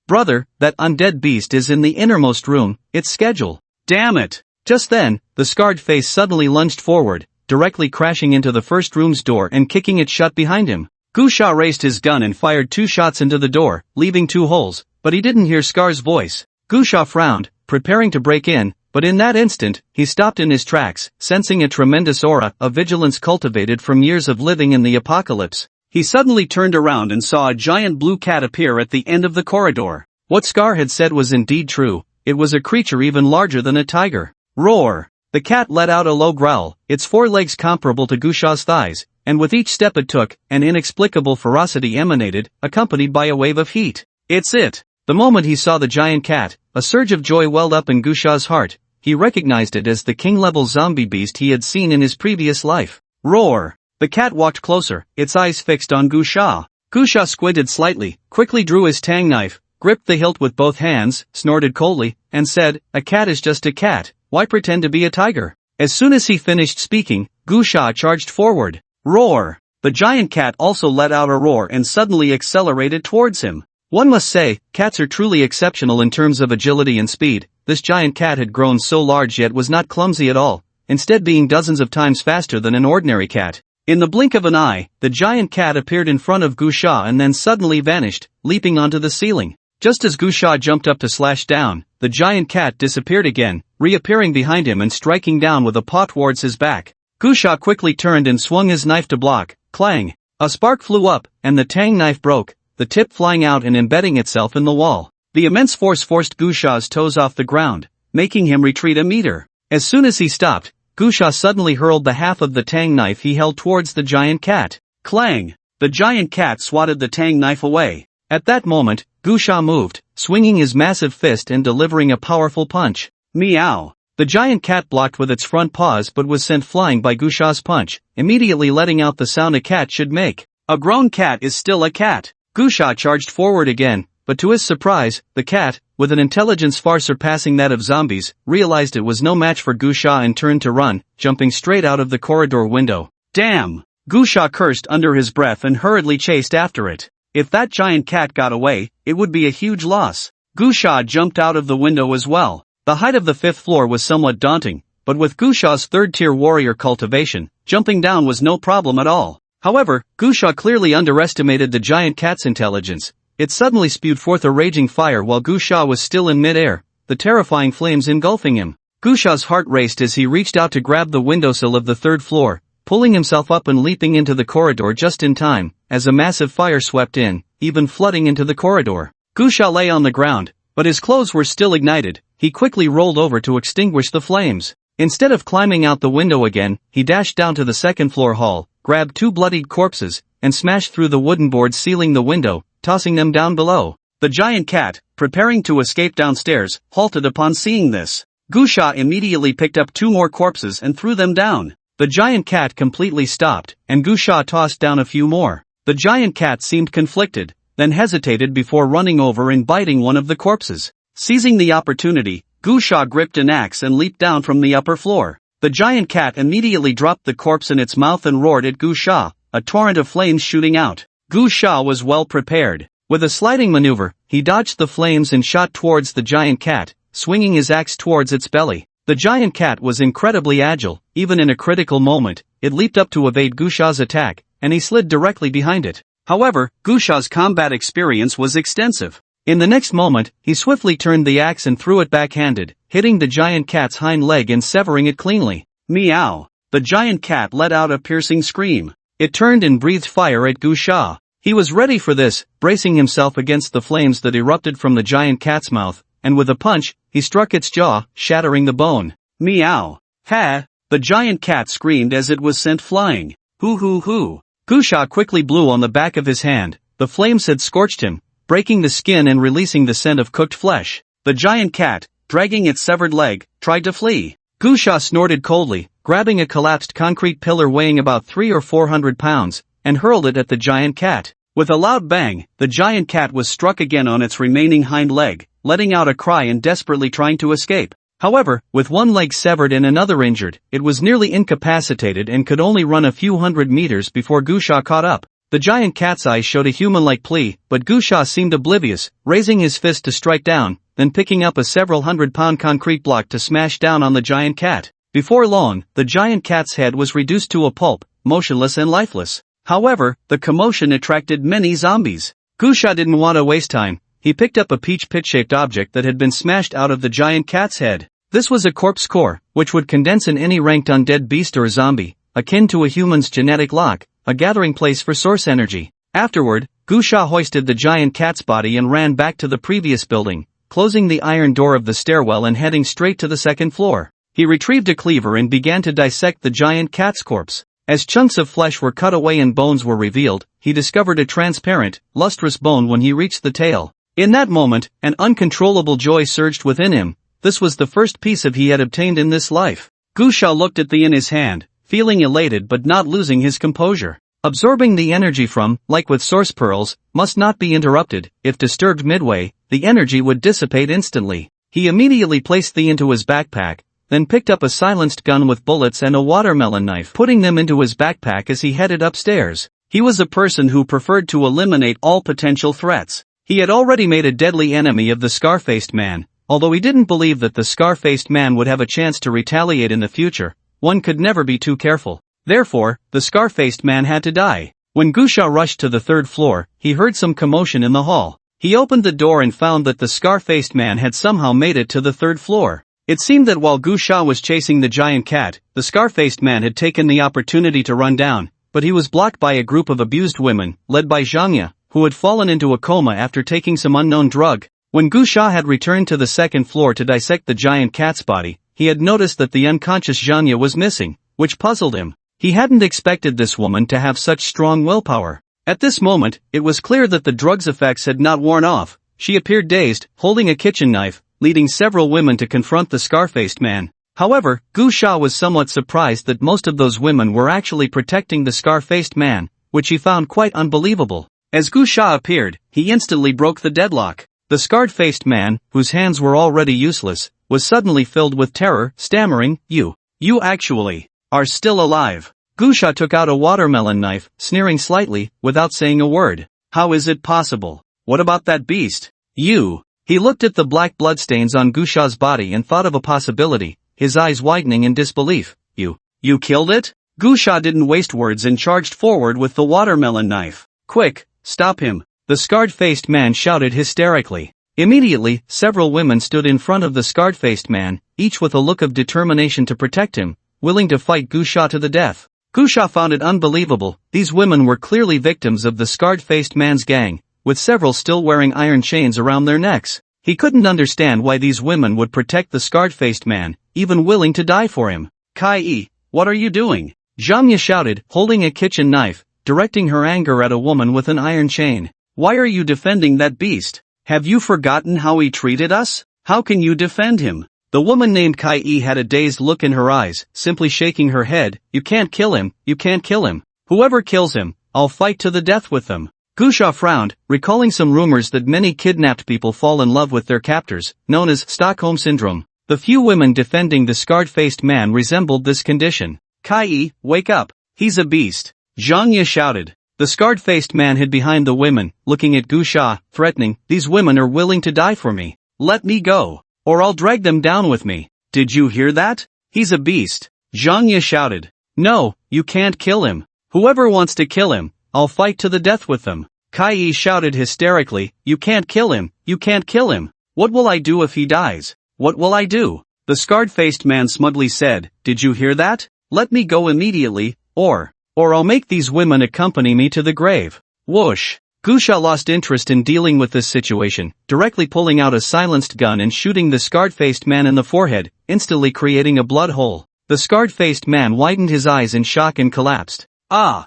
[SPEAKER 1] Brother, that undead beast is in the innermost room. It's schedule. Damn it. Just then, the scarred face suddenly lunged forward, directly crashing into the first room's door and kicking it shut behind him. Gusha raised his gun and fired 2 shots into the door, leaving 2 holes, but he didn't hear Scar's voice. Gusha frowned, preparing to break in, but in that instant, he stopped in his tracks, sensing a tremendous aura of vigilance cultivated from years of living in the apocalypse. He suddenly turned around and saw a giant blue cat appear at the end of the corridor. What Scar had said was indeed true. It was a creature even larger than a tiger. Roar! The cat let out a low growl, its 4 legs comparable to Gusha's thighs, and with each step it took, an inexplicable ferocity emanated, accompanied by a wave of heat. It's it! The moment he saw the giant cat, a surge of joy welled up in Gusha's heart. He recognized it as the king-level zombie beast he had seen in his previous life. Roar! The cat walked closer, its eyes fixed on Gusha. Gusha squinted slightly, quickly drew his tang knife, gripped the hilt with both hands, snorted coldly, and said, "A cat is just a cat, why pretend to be a tiger?" As soon as he finished speaking, Gusha charged forward. Roar! The giant cat also let out a roar and suddenly accelerated towards him. One must say, cats are truly exceptional in terms of agility and speed. This giant cat had grown so large yet was not clumsy at all, instead being dozens of times faster than an ordinary cat. In the blink of an eye, the giant cat appeared in front of Gusha and then suddenly vanished, leaping onto the ceiling. Just as Gusha jumped up to slash down, the giant cat disappeared again, reappearing behind him and striking down with a paw towards his back. Gusha quickly turned and swung his knife to block. Clang! A spark flew up, and the tang knife broke, the tip flying out and embedding itself in the wall. The immense force forced Gusha's toes off the ground, making him retreat a meter. As soon as he stopped, Gusha suddenly hurled the half of the tang knife he held towards the giant cat. Clang! The giant cat swatted the tang knife away. At that moment, Gusha moved, swinging his massive fist and delivering a powerful punch. Meow! The giant cat blocked with its front paws but was sent flying by Gusha's punch, immediately letting out the sound a cat should make. A grown cat is still a cat. Gusha charged forward again, but to his surprise, the cat, with an intelligence far surpassing that of zombies, realized it was no match for Gusha and turned to run, jumping straight out of the corridor window. Damn! Gusha cursed under his breath and hurriedly chased after it. If that giant cat got away, it would be a huge loss. Gusha jumped out of the window as well. The height of the 5th floor was somewhat daunting, but with Gusha's 3rd-tier warrior cultivation, jumping down was no problem at all. However, Gusha clearly underestimated the giant cat's intelligence. It suddenly spewed forth a raging fire while Gusha was still in mid-air, the terrifying flames engulfing him. Gusha's heart raced as he reached out to grab the windowsill of the 3rd floor, pulling himself up and leaping into the corridor just in time, as a massive fire swept in, even flooding into the corridor. Gusha lay on the ground, but his clothes were still ignited. He quickly rolled over to extinguish the flames. Instead of climbing out the window again, he dashed down to the 2nd floor hall, grabbed 2 bloodied corpses, and smashed through the wooden boards sealing the window, tossing them down below. The giant cat, preparing to escape downstairs, halted upon seeing this. Gusha immediately picked up 2 more corpses and threw them down. The giant cat completely stopped, and Gusha tossed down a few more. The giant cat seemed conflicted, then hesitated before running over and biting one of the corpses. Seizing the opportunity, Gusha gripped an axe and leaped down from the upper floor. The giant cat immediately dropped the corpse in its mouth and roared at Gusha, a torrent of flames shooting out. Gusha was well prepared. With a sliding maneuver, he dodged the flames and shot towards the giant cat, swinging his axe towards its belly. The giant cat was incredibly agile. Even in a critical moment, it leaped up to evade Gusha's attack, and he slid directly behind it. However, Gusha's combat experience was extensive. In the next moment, he swiftly turned the axe and threw it backhanded, hitting the giant cat's hind leg and severing it cleanly. Meow! The giant cat let out a piercing scream. It turned and breathed fire at Gusha. He was ready for this, bracing himself against the flames that erupted from the giant cat's mouth, and with a punch, he struck its jaw, shattering the bone. Meow! Ha! The giant cat screamed as it was sent flying. Hoo hoo hoo! Gusha quickly blew on the back of his hand. The flames had scorched him, breaking the skin and releasing the scent of cooked flesh. The giant cat, dragging its severed leg, tried to flee. Gusha snorted coldly, grabbing a collapsed concrete pillar weighing about 300 or 400 pounds, and hurled it at the giant cat. With a loud bang, the giant cat was struck again on its remaining hind leg, letting out a cry and desperately trying to escape. However, with one leg severed and another injured, it was nearly incapacitated and could only run a few hundred meters before Gusha caught up. The giant cat's eyes showed a human-like plea, but Gusha seemed oblivious, raising his fist to strike down, then picking up a several hundred-pound concrete block to smash down on the giant cat. Before long, the giant cat's head was reduced to a pulp, motionless and lifeless. However, the commotion attracted many zombies. Gusha didn't want to waste time. He picked up a peach pit-shaped object that had been smashed out of the giant cat's head. This was a corpse core, which would condense in any ranked undead beast or zombie, akin to a human's genetic lock, a gathering place for source energy. Afterward, Gusha hoisted the giant cat's body and ran back to the previous building, closing the iron door of the stairwell and heading straight to the second floor. He retrieved a cleaver and began to dissect the giant cat's corpse. As chunks of flesh were cut away and bones were revealed, he discovered a transparent, lustrous bone when he reached the tail. In that moment, an uncontrollable joy surged within him. This was the first piece of he had obtained in this life. Gusha looked at the in his hand, feeling elated but not losing his composure. Absorbing the energy from, like with source pearls, must not be interrupted. If disturbed midway, the energy would dissipate instantly. He immediately placed the into his backpack, then picked up a silenced gun with bullets and a watermelon knife, putting them into his backpack as he headed upstairs. He was a person who preferred to eliminate all potential threats. He had already made a deadly enemy of the scar-faced man, although he didn't believe that the scar-faced man would have a chance to retaliate in the future. One could never be too careful. Therefore, the scar-faced man had to die. When Gusha rushed to the third floor, he heard some commotion in the hall. He opened the door and found that the scar-faced man had somehow made it to the third floor. It seemed that while Gusha was chasing the giant cat, the scar-faced man had taken the opportunity to run down, but he was blocked by a group of abused women, led by Zhangya, who had fallen into a coma after taking some unknown drug. When Gusha had returned to the second floor to dissect the giant cat's body, he had noticed that the unconscious Zhangya was missing, which puzzled him. He hadn't expected this woman to have such strong willpower. At this moment, it was clear that the drug's effects had not worn off. She appeared dazed, holding a kitchen knife, leading several women to confront the scar-faced man. However, Gusha was somewhat surprised that most of those women were actually protecting the scar-faced man, which he found quite unbelievable. As Gusha appeared, he instantly broke the deadlock. The scarred-faced man, whose hands were already useless, was suddenly filled with terror, stammering, You actually are still alive." Gusha took out a watermelon knife, sneering slightly, without saying a word. "How is it possible? What about that beast? You?" He looked at the black bloodstains on Gusha's body and thought of a possibility, his eyes widening in disbelief. You killed it?" Gusha didn't waste words and charged forward with the watermelon knife. "Quick, stop him!" the scarred-faced man shouted hysterically. Immediately, several women stood in front of the scarred-faced man, each with a look of determination to protect him, willing to fight Gusha to the death. Gusha found it unbelievable. These women were clearly victims of the scarred-faced man's gang, with several still wearing iron chains around their necks. He couldn't understand why these women would protect the scarred-faced man, even willing to die for him. "Kai, what are you doing?" Zhangya shouted, holding a kitchen knife, directing her anger at a woman with an iron chain. "Why are you defending that beast? Have you forgotten how he treated us? How can you defend him?" The woman named Kai had a dazed look in her eyes, simply shaking her head. "You can't kill him, you can't kill him. Whoever kills him, I'll fight to the death with them." Gusha frowned, recalling some rumors that many kidnapped people fall in love with their captors, known as Stockholm Syndrome. The few women defending the scarred-faced man resembled this condition. "Kai, wake up. He's a beast," Zhangya shouted. The scarred-faced man hid behind the women, looking at Gusha, threatening, "These women are willing to die for me. Let me go, or I'll drag them down with me." "Did you hear that? He's a beast," Zhangya shouted. "No, you can't kill him. Whoever wants to kill him, I'll fight to the death with them." Kai shouted hysterically, "You can't kill him, you can't kill him. What will I do if he dies? What will I do?" The scarred-faced man smugly said, "Did you hear that? Let me go immediately, or I'll make these women accompany me to the grave." Whoosh! Gusha lost interest in dealing with this situation, directly pulling out a silenced gun and shooting the scarred-faced man in the forehead, instantly creating a blood hole. The scarred-faced man widened his eyes in shock and collapsed. Ah!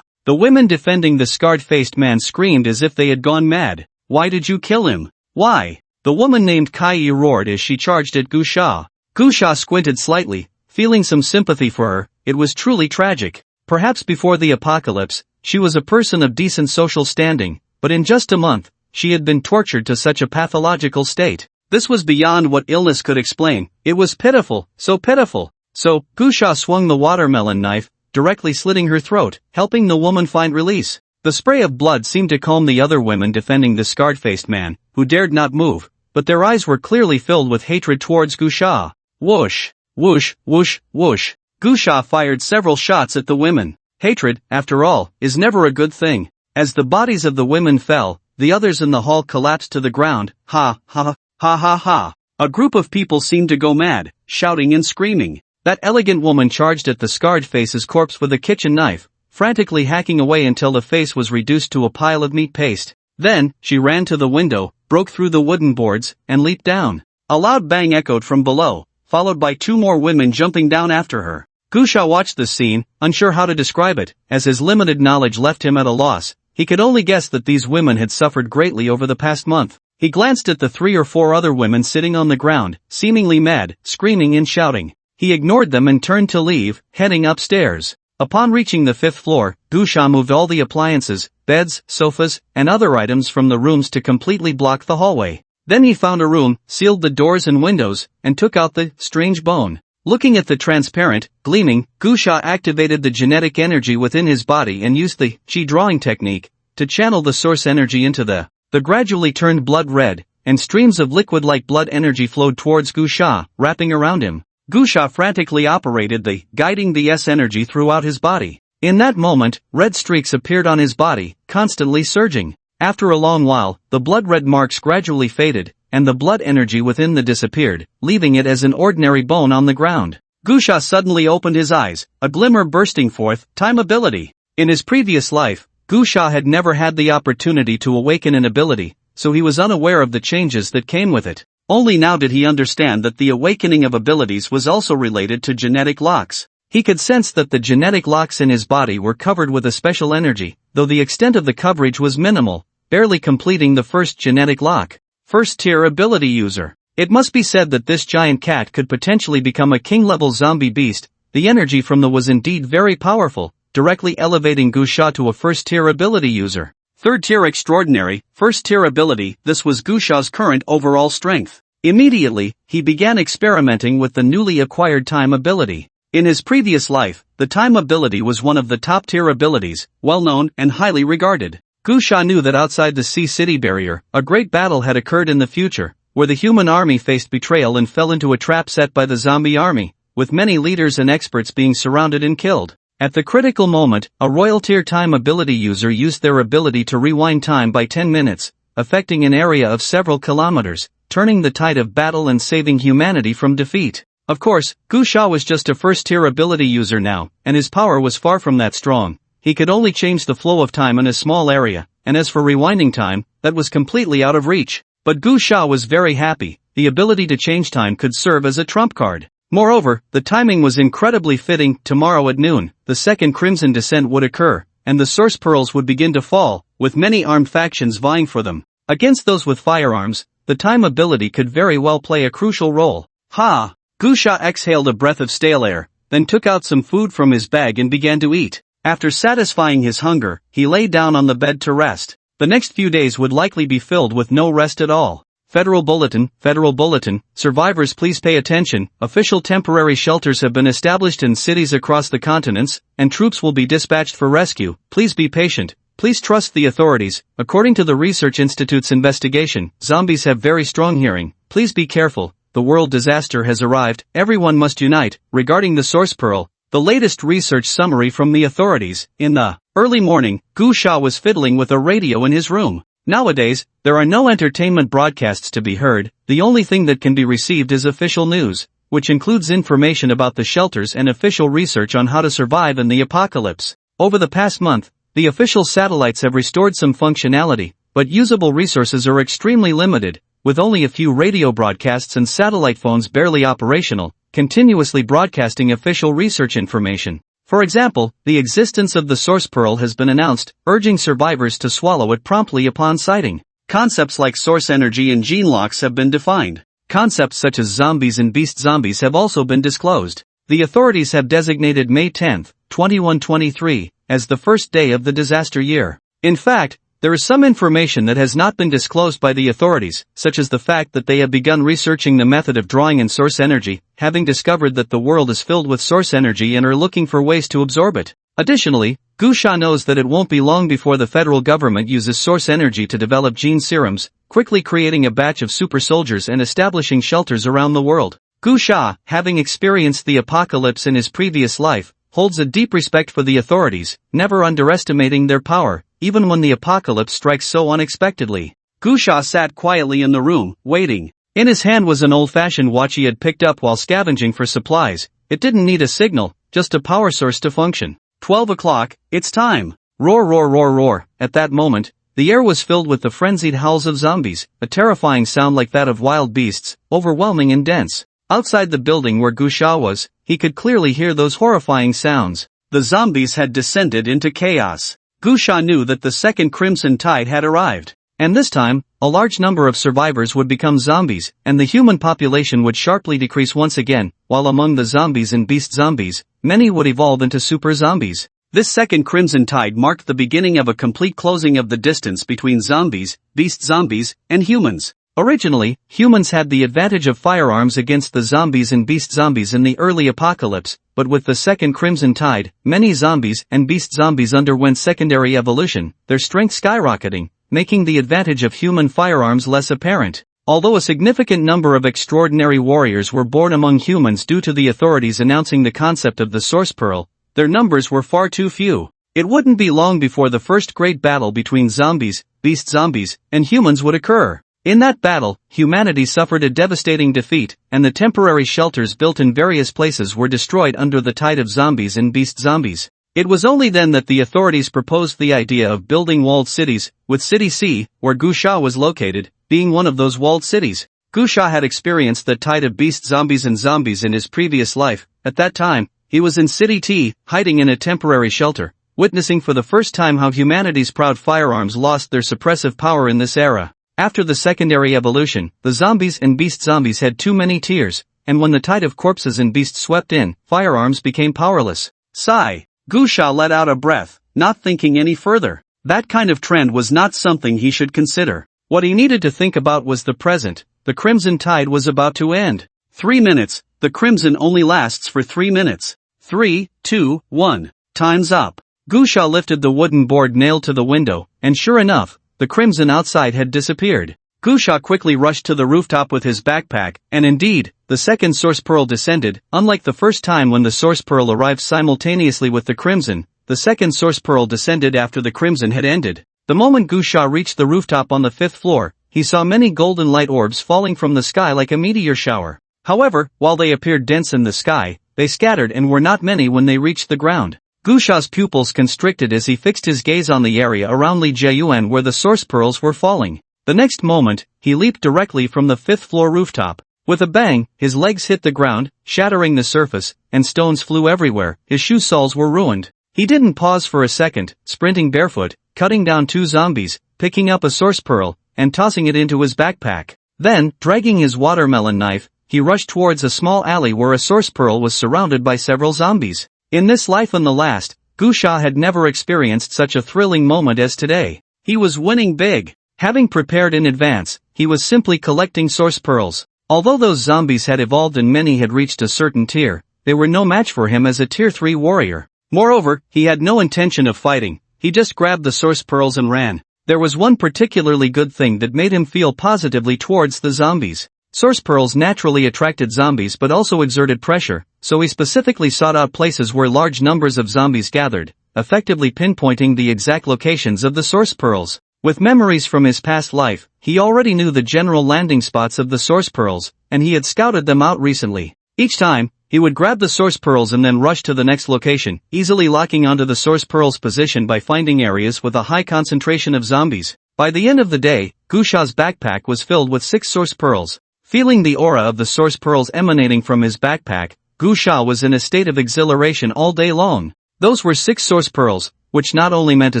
[SPEAKER 1] The women defending the scarred-faced man screamed as if they had gone mad. "Why did you kill him? Why?" The woman named Kai roared as she charged at Gusha. Gusha squinted slightly, feeling some sympathy for her. It was truly tragic. Perhaps before the apocalypse, she was a person of decent social standing, but in just a month, she had been tortured to such a pathological state. This was beyond what illness could explain. It was pitiful, so pitiful. So, Gusha swung the watermelon knife, directly slitting her throat, helping the woman find release. The spray of blood seemed to calm the other women defending the scarred-faced man, who dared not move, but their eyes were clearly filled with hatred towards Gusha. Whoosh, whoosh, whoosh, whoosh. Gusha fired several shots at the women. Hatred, after all, is never a good thing. As the bodies of the women fell, the others in the hall collapsed to the ground. Ha, ha, ha, ha, ha. A group of people seemed to go mad, shouting and screaming. That elegant woman charged at the scarred face's corpse with a kitchen knife, frantically hacking away until the face was reduced to a pile of meat paste. Then, she ran to the window, broke through the wooden boards, and leaped down. A loud bang echoed from below, followed by 2 more women jumping down after her. Gusha watched this scene, unsure how to describe it, as his limited knowledge left him at a loss. He could only guess that these women had suffered greatly over the past month. He glanced at the 3 or 4 other women sitting on the ground, seemingly mad, screaming and shouting. He ignored them and turned to leave, heading upstairs. Upon reaching the 5th floor, Gusha moved all the appliances, beds, sofas, and other items from the rooms to completely block the hallway. Then he found a room, sealed the doors and windows, and took out the strange bone. Looking at the transparent, gleaming, Gusha activated the genetic energy within his body and used the chi drawing technique to channel the source energy into the gradually turned blood red, and streams of liquid-like blood energy flowed towards Gusha, wrapping around him. Gusha frantically operated guiding the S energy throughout his body. In that moment, red streaks appeared on his body, constantly surging. After a long while, the blood red marks gradually faded, and the blood energy within disappeared, leaving it as an ordinary bone on the ground. Gusha suddenly opened his eyes, a glimmer bursting forth. Time ability. In his previous life, Gusha had never had the opportunity to awaken an ability, so he was unaware of the changes that came with it. Only now did he understand that the awakening of abilities was also related to genetic locks. He could sense that the genetic locks in his body were covered with a special energy, though the extent of the coverage was minimal, barely completing the first genetic lock. First-tier ability user. It must be said that this giant cat could potentially become a king-level zombie beast. The energy from the was indeed very powerful, directly elevating Gusha to a first-tier ability user. Third-tier extraordinary, first-tier ability. This was Gusha's current overall strength. Immediately, he began experimenting with the newly acquired time ability. In his previous life, the time ability was one of the top-tier abilities, well-known and highly regarded. Gusha knew that outside the Sea City barrier, a great battle had occurred in the future, where the human army faced betrayal and fell into a trap set by the zombie army, with many leaders and experts being surrounded and killed. At the critical moment, a royal-tier time ability user used their ability to rewind time by 10 minutes, affecting an area of several kilometers, turning the tide of battle and saving humanity from defeat. Of course, Gusha was just a first-tier ability user now, and his power was far from that strong. He could only change the flow of time in a small area, and as for rewinding time, that was completely out of reach. But Gusha was very happy. The ability to change time could serve as a trump card. Moreover, the timing was incredibly fitting. Tomorrow at noon, the second Crimson Descent would occur, and the source pearls would begin to fall, with many armed factions vying for them. Against those with firearms, the time ability could very well play a crucial role. Ha! Gusha exhaled a breath of stale air, then took out some food from his bag and began to eat. After satisfying his hunger, he lay down on the bed to rest. The next few days would likely be filled with no rest at all. Federal Bulletin, survivors please pay attention. Official temporary shelters have been established in cities across the continents, and troops will be dispatched for rescue. Please be patient. Please trust the authorities. According to the Research Institute's investigation, zombies have very strong hearing. Please be careful. The world disaster has arrived. Everyone must unite. Regarding the source pearl, the latest research summary from the authorities. In the early morning, Gusha was fiddling with a radio in his room. Nowadays, there are no entertainment broadcasts to be heard. The only thing that can be received is official news, which includes information about the shelters and official research on how to survive in the apocalypse. Over the past month, the official satellites have restored some functionality, but usable resources are extremely limited, with only a few radio broadcasts and satellite phones barely operational, continuously broadcasting official research information. For example, the existence of the source pearl has been announced, urging survivors to swallow it promptly upon sighting. Concepts like source energy and gene locks have been defined. Concepts such as zombies and beast zombies have also been disclosed. The authorities have designated May 10, 2123, as the first day of the disaster year. In fact, there is some information that has not been disclosed by the authorities, such as the fact that they have begun researching the method of drawing in source energy, having discovered that the world is filled with source energy and are looking for ways to absorb it. Additionally, Gusha knows that it won't be long before the federal government uses source energy to develop gene serums, quickly creating a batch of super soldiers and establishing shelters around the world. Gu Sha, having experienced the apocalypse in his previous life, holds a deep respect for the authorities, never underestimating their power, even when the apocalypse strikes so unexpectedly. Gu Sha sat quietly in the room, waiting. In his hand was an old-fashioned watch he had picked up while scavenging for supplies. It didn't need a signal, just a power source to function. 12 o'clock, it's time. Roar roar roar roar. At that moment, the air was filled with the frenzied howls of zombies, a terrifying sound like that of wild beasts, overwhelming and dense. Outside the building where Gu Sha was, he could clearly hear those horrifying sounds. The zombies had descended into chaos. Gu Sha knew that the second Crimson Tide had arrived. And this time, a large number of survivors would become zombies, and the human population would sharply decrease once again, while among the zombies and beast zombies, many would evolve into super zombies. This second Crimson Tide marked the beginning of a complete closing of the distance between zombies, beast zombies, and humans. Originally, humans had the advantage of firearms against the zombies and beast zombies in the early apocalypse, but with the second Crimson Tide, many zombies and beast zombies underwent secondary evolution, their strength skyrocketing, making the advantage of human firearms less apparent. Although a significant number of extraordinary warriors were born among humans due to the authorities announcing the concept of the Source Pearl, their numbers were far too few. It wouldn't be long before the first great battle between zombies, beast zombies, and humans would occur. In that battle, humanity suffered a devastating defeat, and the temporary shelters built in various places were destroyed under the tide of zombies and beast zombies. It was only then that the authorities proposed the idea of building walled cities, with City C, where Gu Sha was located, being one of those walled cities. Gu Sha had experienced the tide of beast zombies and zombies in his previous life. At that time, he was in City T, hiding in a temporary shelter, witnessing for the first time how humanity's proud firearms lost their suppressive power in this era. After the secondary evolution, the zombies and beast zombies had too many tiers, and when the tide of corpses and beasts swept in, firearms became powerless. Sigh. Gu Sha let out a breath, not thinking any further. That kind of trend was not something he should consider. What he needed to think about was the present. The Crimson Tide was about to end. 3 minutes. The Crimson only lasts for 3 minutes. 3, 2, 1. Time's up. Gu Sha lifted the wooden board nailed to the window, and sure enough, the Crimson outside had disappeared. Gu Sha quickly rushed to the rooftop with his backpack, and indeed, the second Source Pearl descended. Unlike the first time when the Source Pearl arrived simultaneously with the Crimson, the second Source Pearl descended after the Crimson had ended. The moment Gu Sha reached the rooftop on the 5th floor, he saw many golden light orbs falling from the sky like a meteor shower. However, while they appeared dense in the sky, they scattered and were not many when they reached the ground. Gu Sha's pupils constricted as he fixed his gaze on the area around Li Jiayuan where the Source Pearls were falling. The next moment, he leaped directly from the 5th floor rooftop. With a bang, his legs hit the ground, shattering the surface, and stones flew everywhere. His shoe soles were ruined. He didn't pause for a second, sprinting barefoot, cutting down 2 zombies, picking up a Source Pearl, and tossing it into his backpack. Then, dragging his watermelon knife, he rushed towards a small alley where a Source Pearl was surrounded by several zombies. In this life and the last, Gu Sha had never experienced such a thrilling moment as today. He was winning big. Having prepared in advance, he was simply collecting Source Pearls. Although those zombies had evolved and many had reached a certain tier, they were no match for him as a Tier 3 warrior. Moreover, he had no intention of fighting. He just grabbed the Source Pearls and ran. There was one particularly good thing that made him feel positively towards the zombies. Source Pearls naturally attracted zombies but also exerted pressure, so he specifically sought out places where large numbers of zombies gathered, effectively pinpointing the exact locations of the Source Pearls. With memories from his past life, he already knew the general landing spots of the Source Pearls, and he had scouted them out recently. Each time, he would grab the Source Pearls and then rush to the next location, easily locking onto the Source Pearl's position by finding areas with a high concentration of zombies. By the end of the day, Gu Sha's backpack was filled with 6 Source Pearls. Feeling the aura of the Source Pearls emanating from his backpack, Gu Sha was in a state of exhilaration all day long. Those were 6 Source Pearls, which not only meant a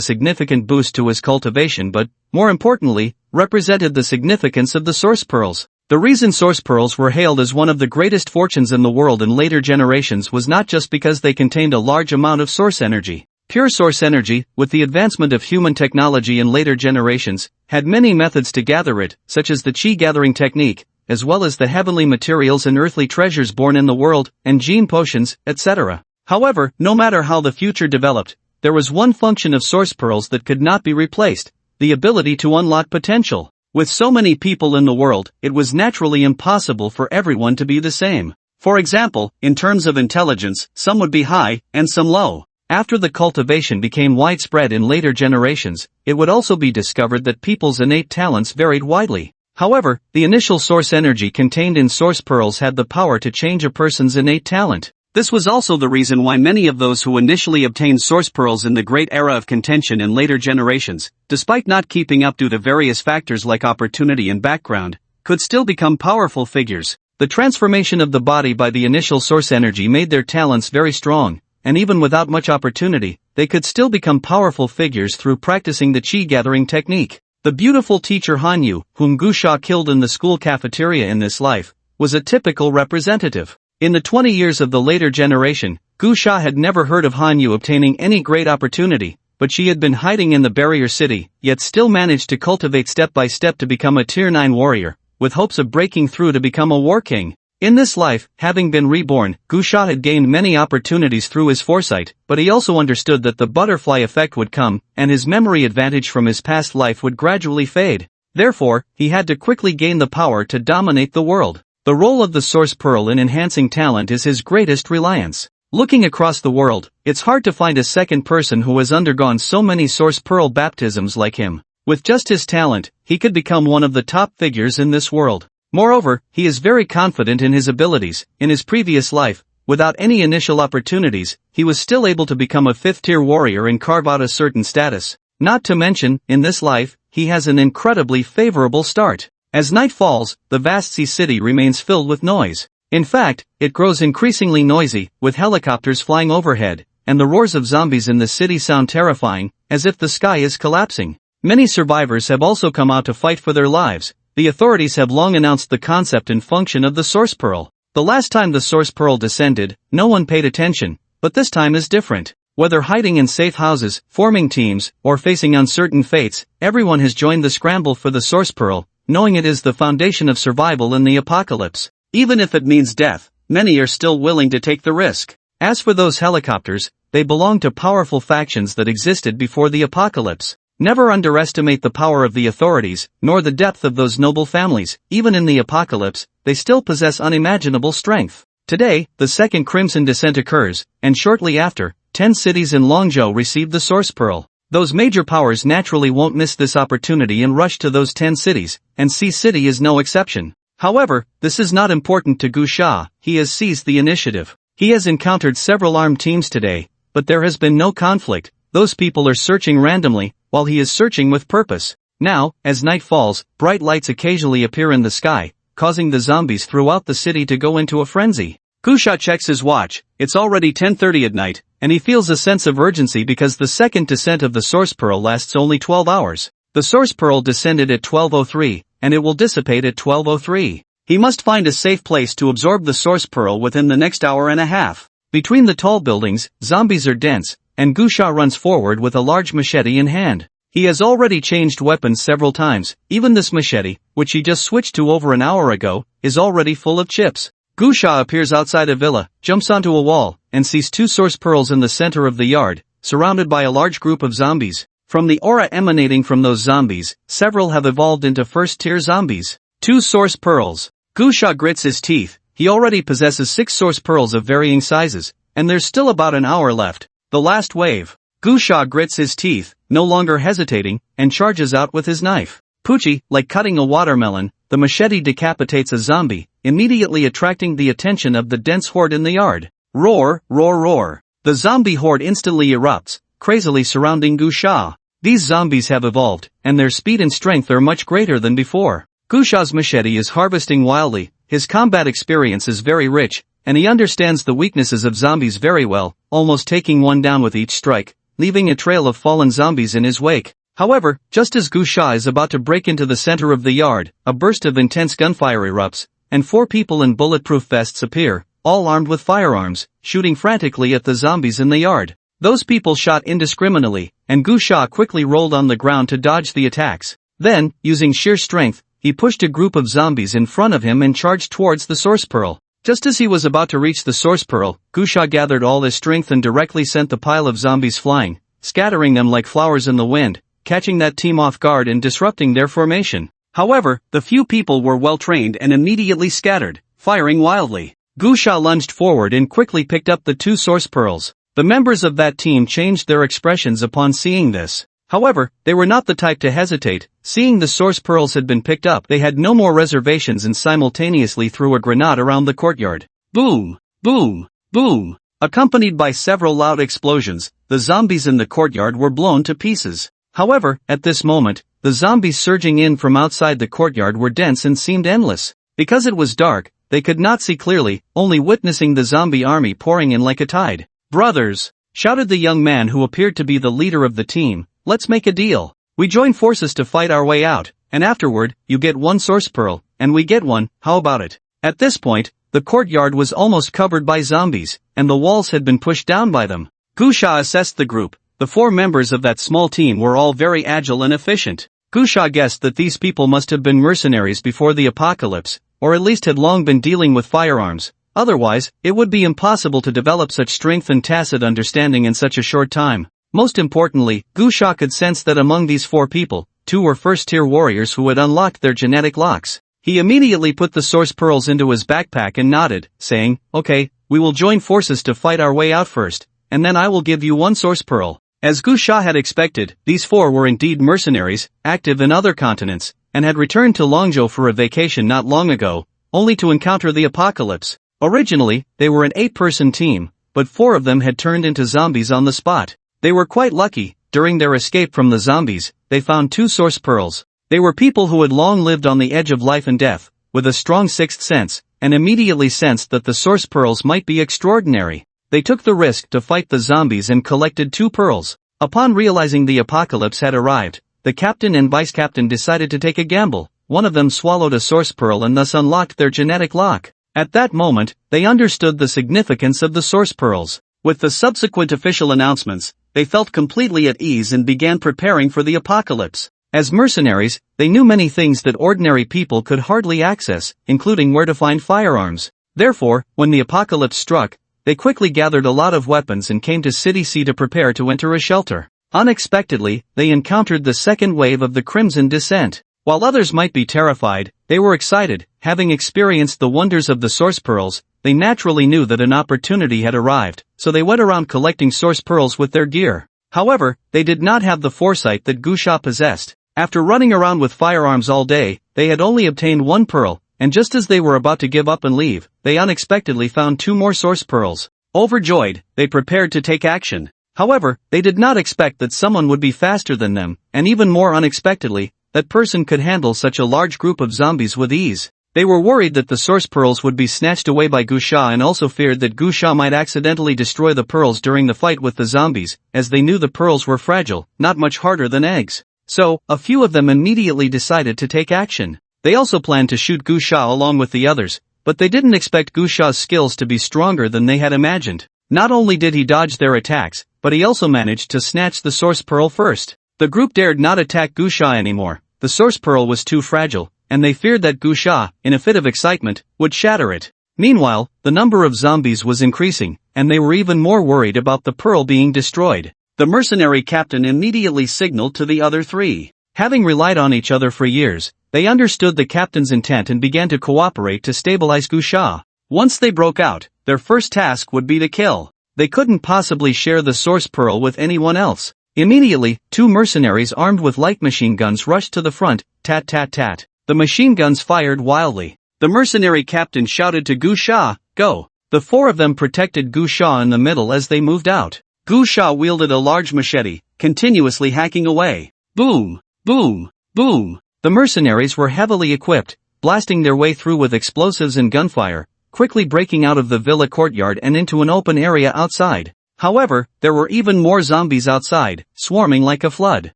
[SPEAKER 1] significant boost to his cultivation but, more importantly, represented the significance of the Source Pearls. The reason Source Pearls were hailed as one of the greatest fortunes in the world in later generations was not just because they contained a large amount of source energy. Pure source energy, with the advancement of human technology in later generations, had many methods to gather it, such as the Qi gathering technique, as well as the heavenly materials and earthly treasures born in the world, and gene potions, etc. However, no matter how the future developed, there was one function of Source Pearls that could not be replaced: the ability to unlock potential. With so many people in the world, it was naturally impossible for everyone to be the same. For example, in terms of intelligence, some would be high, and some low. After the cultivation became widespread in later generations, it would also be discovered that people's innate talents varied widely. However, the initial source energy contained in source pearls had the power to change a person's innate talent. This was also the reason why many of those who initially obtained source pearls in the great era of contention in later generations, despite not keeping up due to various factors like opportunity and background, could still become powerful figures. The transformation of the body by the initial source energy made their talents very strong, and even without much opportunity, they could still become powerful figures through practicing the chi-gathering technique. The beautiful teacher Hanyu, whom Gusha killed in the school cafeteria in this life, was a typical representative. In the 20 years of the later generation, Gusha had never heard of Hanyu obtaining any great opportunity, but she had been hiding in the barrier city, yet still managed to cultivate step by step to become a tier 9 warrior, with hopes of breaking through to become a war king. In this life, having been reborn, Gusha had gained many opportunities through his foresight, but he also understood that the butterfly effect would come, and his memory advantage from his past life would gradually fade. Therefore, he had to quickly gain the power to dominate the world. The role of the source pearl in enhancing talent is his greatest reliance. Looking across the world, it's hard to find a second person who has undergone so many source pearl baptisms like him. With just his talent, he could become one of the top figures in this world. Moreover, he is very confident in his abilities. In his previous life, without any initial opportunities, he was still able to become a 5th-tier warrior and carve out a certain status. Not to mention, in this life, he has an incredibly favorable start. As night falls, the vast sea city remains filled with noise. In fact, it grows increasingly noisy, with helicopters flying overhead, and the roars of zombies in the city sound terrifying, as if the sky is collapsing. Many survivors have also come out to fight for their lives. The authorities have long announced the concept and function of the source pearl. The last time the source pearl descended, no one paid attention, but this time is different. Whether hiding in safe houses, forming teams, or facing uncertain fates, everyone has joined the scramble for the source pearl, knowing it is the foundation of survival in the apocalypse. Even if it means death, many are still willing to take the risk. As for those helicopters, they belong to powerful factions that existed before the apocalypse. Never underestimate the power of the authorities, nor the depth of those noble families. Even in the apocalypse, they still possess unimaginable strength. Today, the second Crimson Descent occurs, and shortly after, 10 cities in Longzhou receive the source pearl. Those major powers naturally won't miss this opportunity and rush to those 10 cities, and Sea City is no exception. However, this is not important to Gusha. He has seized the initiative. He has encountered several armed teams today, but there has been no conflict. Those people are searching randomly, while he is searching with purpose. Now, as night falls, bright lights occasionally appear in the sky, causing the zombies throughout the city to go into a frenzy. Gusha checks his watch. It's already 10:30 at night, and he feels a sense of urgency because the second descent of the source pearl lasts only 12 hours. The source pearl descended at 12:03, and it will dissipate at 12:03. He must find a safe place to absorb the source pearl within the next hour and a half. Between the tall buildings, zombies are dense, and Gusha runs forward with a large machete in hand. He has already changed weapons several times. Even this machete, which he just switched to over an hour ago, is already full of chips. Gusha appears outside a villa, jumps onto a wall, and sees 2 source pearls in the center of the yard, surrounded by a large group of zombies. From the aura emanating from those zombies, several have evolved into first-tier zombies. 2 source pearls. Gusha grits his teeth. He already possesses 6 source pearls of varying sizes, and there's still about an hour left. The last wave. Gusha grits his teeth, no longer hesitating, and charges out with his knife. Poochie, like cutting a watermelon, the machete decapitates a zombie, immediately attracting the attention of the dense horde in the yard. Roar, roar, roar. The zombie horde instantly erupts, crazily surrounding Gusha. These zombies have evolved, and their speed and strength are much greater than before. Gusha's machete is harvesting wildly. His combat experience is very rich, and he understands the weaknesses of zombies very well, almost taking one down with each strike, leaving a trail of fallen zombies in his wake. However, just as Gusha is about to break into the center of the yard, a burst of intense gunfire erupts, and 4 people in bulletproof vests appear, all armed with firearms, shooting frantically at the zombies in the yard. Those people shot indiscriminately, and Gusha quickly rolled on the ground to dodge the attacks. Then, using sheer strength, he pushed a group of zombies in front of him and charged towards the source pearl. Just as he was about to reach the source pearl, Gusha gathered all his strength and directly sent the pile of zombies flying, scattering them like flowers in the wind, catching that team off guard and disrupting their formation. However, the few people were well trained and immediately scattered, firing wildly. Gusha lunged forward and quickly picked up the 2 source pearls. The members of that team changed their expressions upon seeing this. However, they were not the type to hesitate. Seeing the source pearls had been picked up, they had no more reservations and simultaneously threw a grenade around the courtyard. Boom! Boom! Boom! Accompanied by several loud explosions, the zombies in the courtyard were blown to pieces. However, at this moment, the zombies surging in from outside the courtyard were dense and seemed endless. Because it was dark, they could not see clearly, only witnessing the zombie army pouring in like a tide. "Brothers!" shouted the young man who appeared to be the leader of the team, "let's make a deal. We join forces to fight our way out, and afterward, you get 1 source pearl, and we get 1, how about it?" At this point, the courtyard was almost covered by zombies, and the walls had been pushed down by them. Gusha assessed the group. The 4 members of that small team were all very agile and efficient. Gusha guessed that these people must have been mercenaries before the apocalypse, or at least had long been dealing with firearms. Otherwise, it would be impossible to develop such strength and tacit understanding in such a short time. Most importantly, Gusha could sense that among these 4 people, 2 were first-tier warriors who had unlocked their genetic locks. He immediately put the source pearls into his backpack and nodded, saying, "Okay, we will join forces to fight our way out first, and then I will give you 1 source pearl." As Gusha had expected, these 4 were indeed mercenaries, active in other continents, and had returned to Longzhou for a vacation not long ago, only to encounter the apocalypse. Originally, they were an 8-person team, but 4 of them had turned into zombies on the spot. They were quite lucky. During their escape from the zombies, they found 2 source pearls. They were people who had long lived on the edge of life and death, with a strong 6th sense, and immediately sensed that the source pearls might be extraordinary. They took the risk to fight the zombies and collected 2 pearls. Upon realizing the apocalypse had arrived, the captain and vice-captain decided to take a gamble. One of them swallowed a source pearl and thus unlocked their genetic lock. At that moment, they understood the significance of the source pearls. With the subsequent official announcements, they felt completely at ease and began preparing for the apocalypse. As mercenaries, they knew many things that ordinary people could hardly access, including where to find firearms. Therefore, when the apocalypse struck, they quickly gathered a lot of weapons and came to City C to prepare to enter a shelter. Unexpectedly, they encountered the second wave of the Crimson Descent. While others might be terrified, they were excited. Having experienced the wonders of the source pearls, they naturally knew that an opportunity had arrived, so they went around collecting source pearls with their gear. However, they did not have the foresight that Gusha possessed. After running around with firearms all day, they had only obtained 1 pearl, and just as they were about to give up and leave, they unexpectedly found 2 more source pearls. Overjoyed, they prepared to take action. However, they did not expect that someone would be faster than them, and even more unexpectedly, that person could handle such a large group of zombies with ease. They were worried that the source pearls would be snatched away by Gusha and also feared that Gusha might accidentally destroy the pearls during the fight with the zombies, as they knew the pearls were fragile, not much harder than eggs. So, a few of them immediately decided to take action. They also planned to shoot Gusha along with the others, but they didn't expect Gusha's skills to be stronger than they had imagined. Not only did he dodge their attacks, but he also managed to snatch the source pearl first. The group dared not attack Gusha anymore. The source pearl was too fragile, and they feared that Gusha, in a fit of excitement, would shatter it. Meanwhile, the number of zombies was increasing, and they were even more worried about the pearl being destroyed. The mercenary captain immediately signaled to the other 3. Having relied on each other for years, they understood the captain's intent and began to cooperate to stabilize Gusha. Once they broke out, their first task would be to kill. They couldn't possibly share the source pearl with anyone else. Immediately, 2 mercenaries armed with light machine guns rushed to the front, tat tat tat. The machine guns fired wildly. The mercenary captain shouted to Gusha, "Go!" The 4 of them protected Gusha in the middle as they moved out. Gusha wielded a large machete, continuously hacking away. Boom! Boom! Boom! The mercenaries were heavily equipped, blasting their way through with explosives and gunfire, quickly breaking out of the villa courtyard and into an open area outside. However, there were even more zombies outside, swarming like a flood.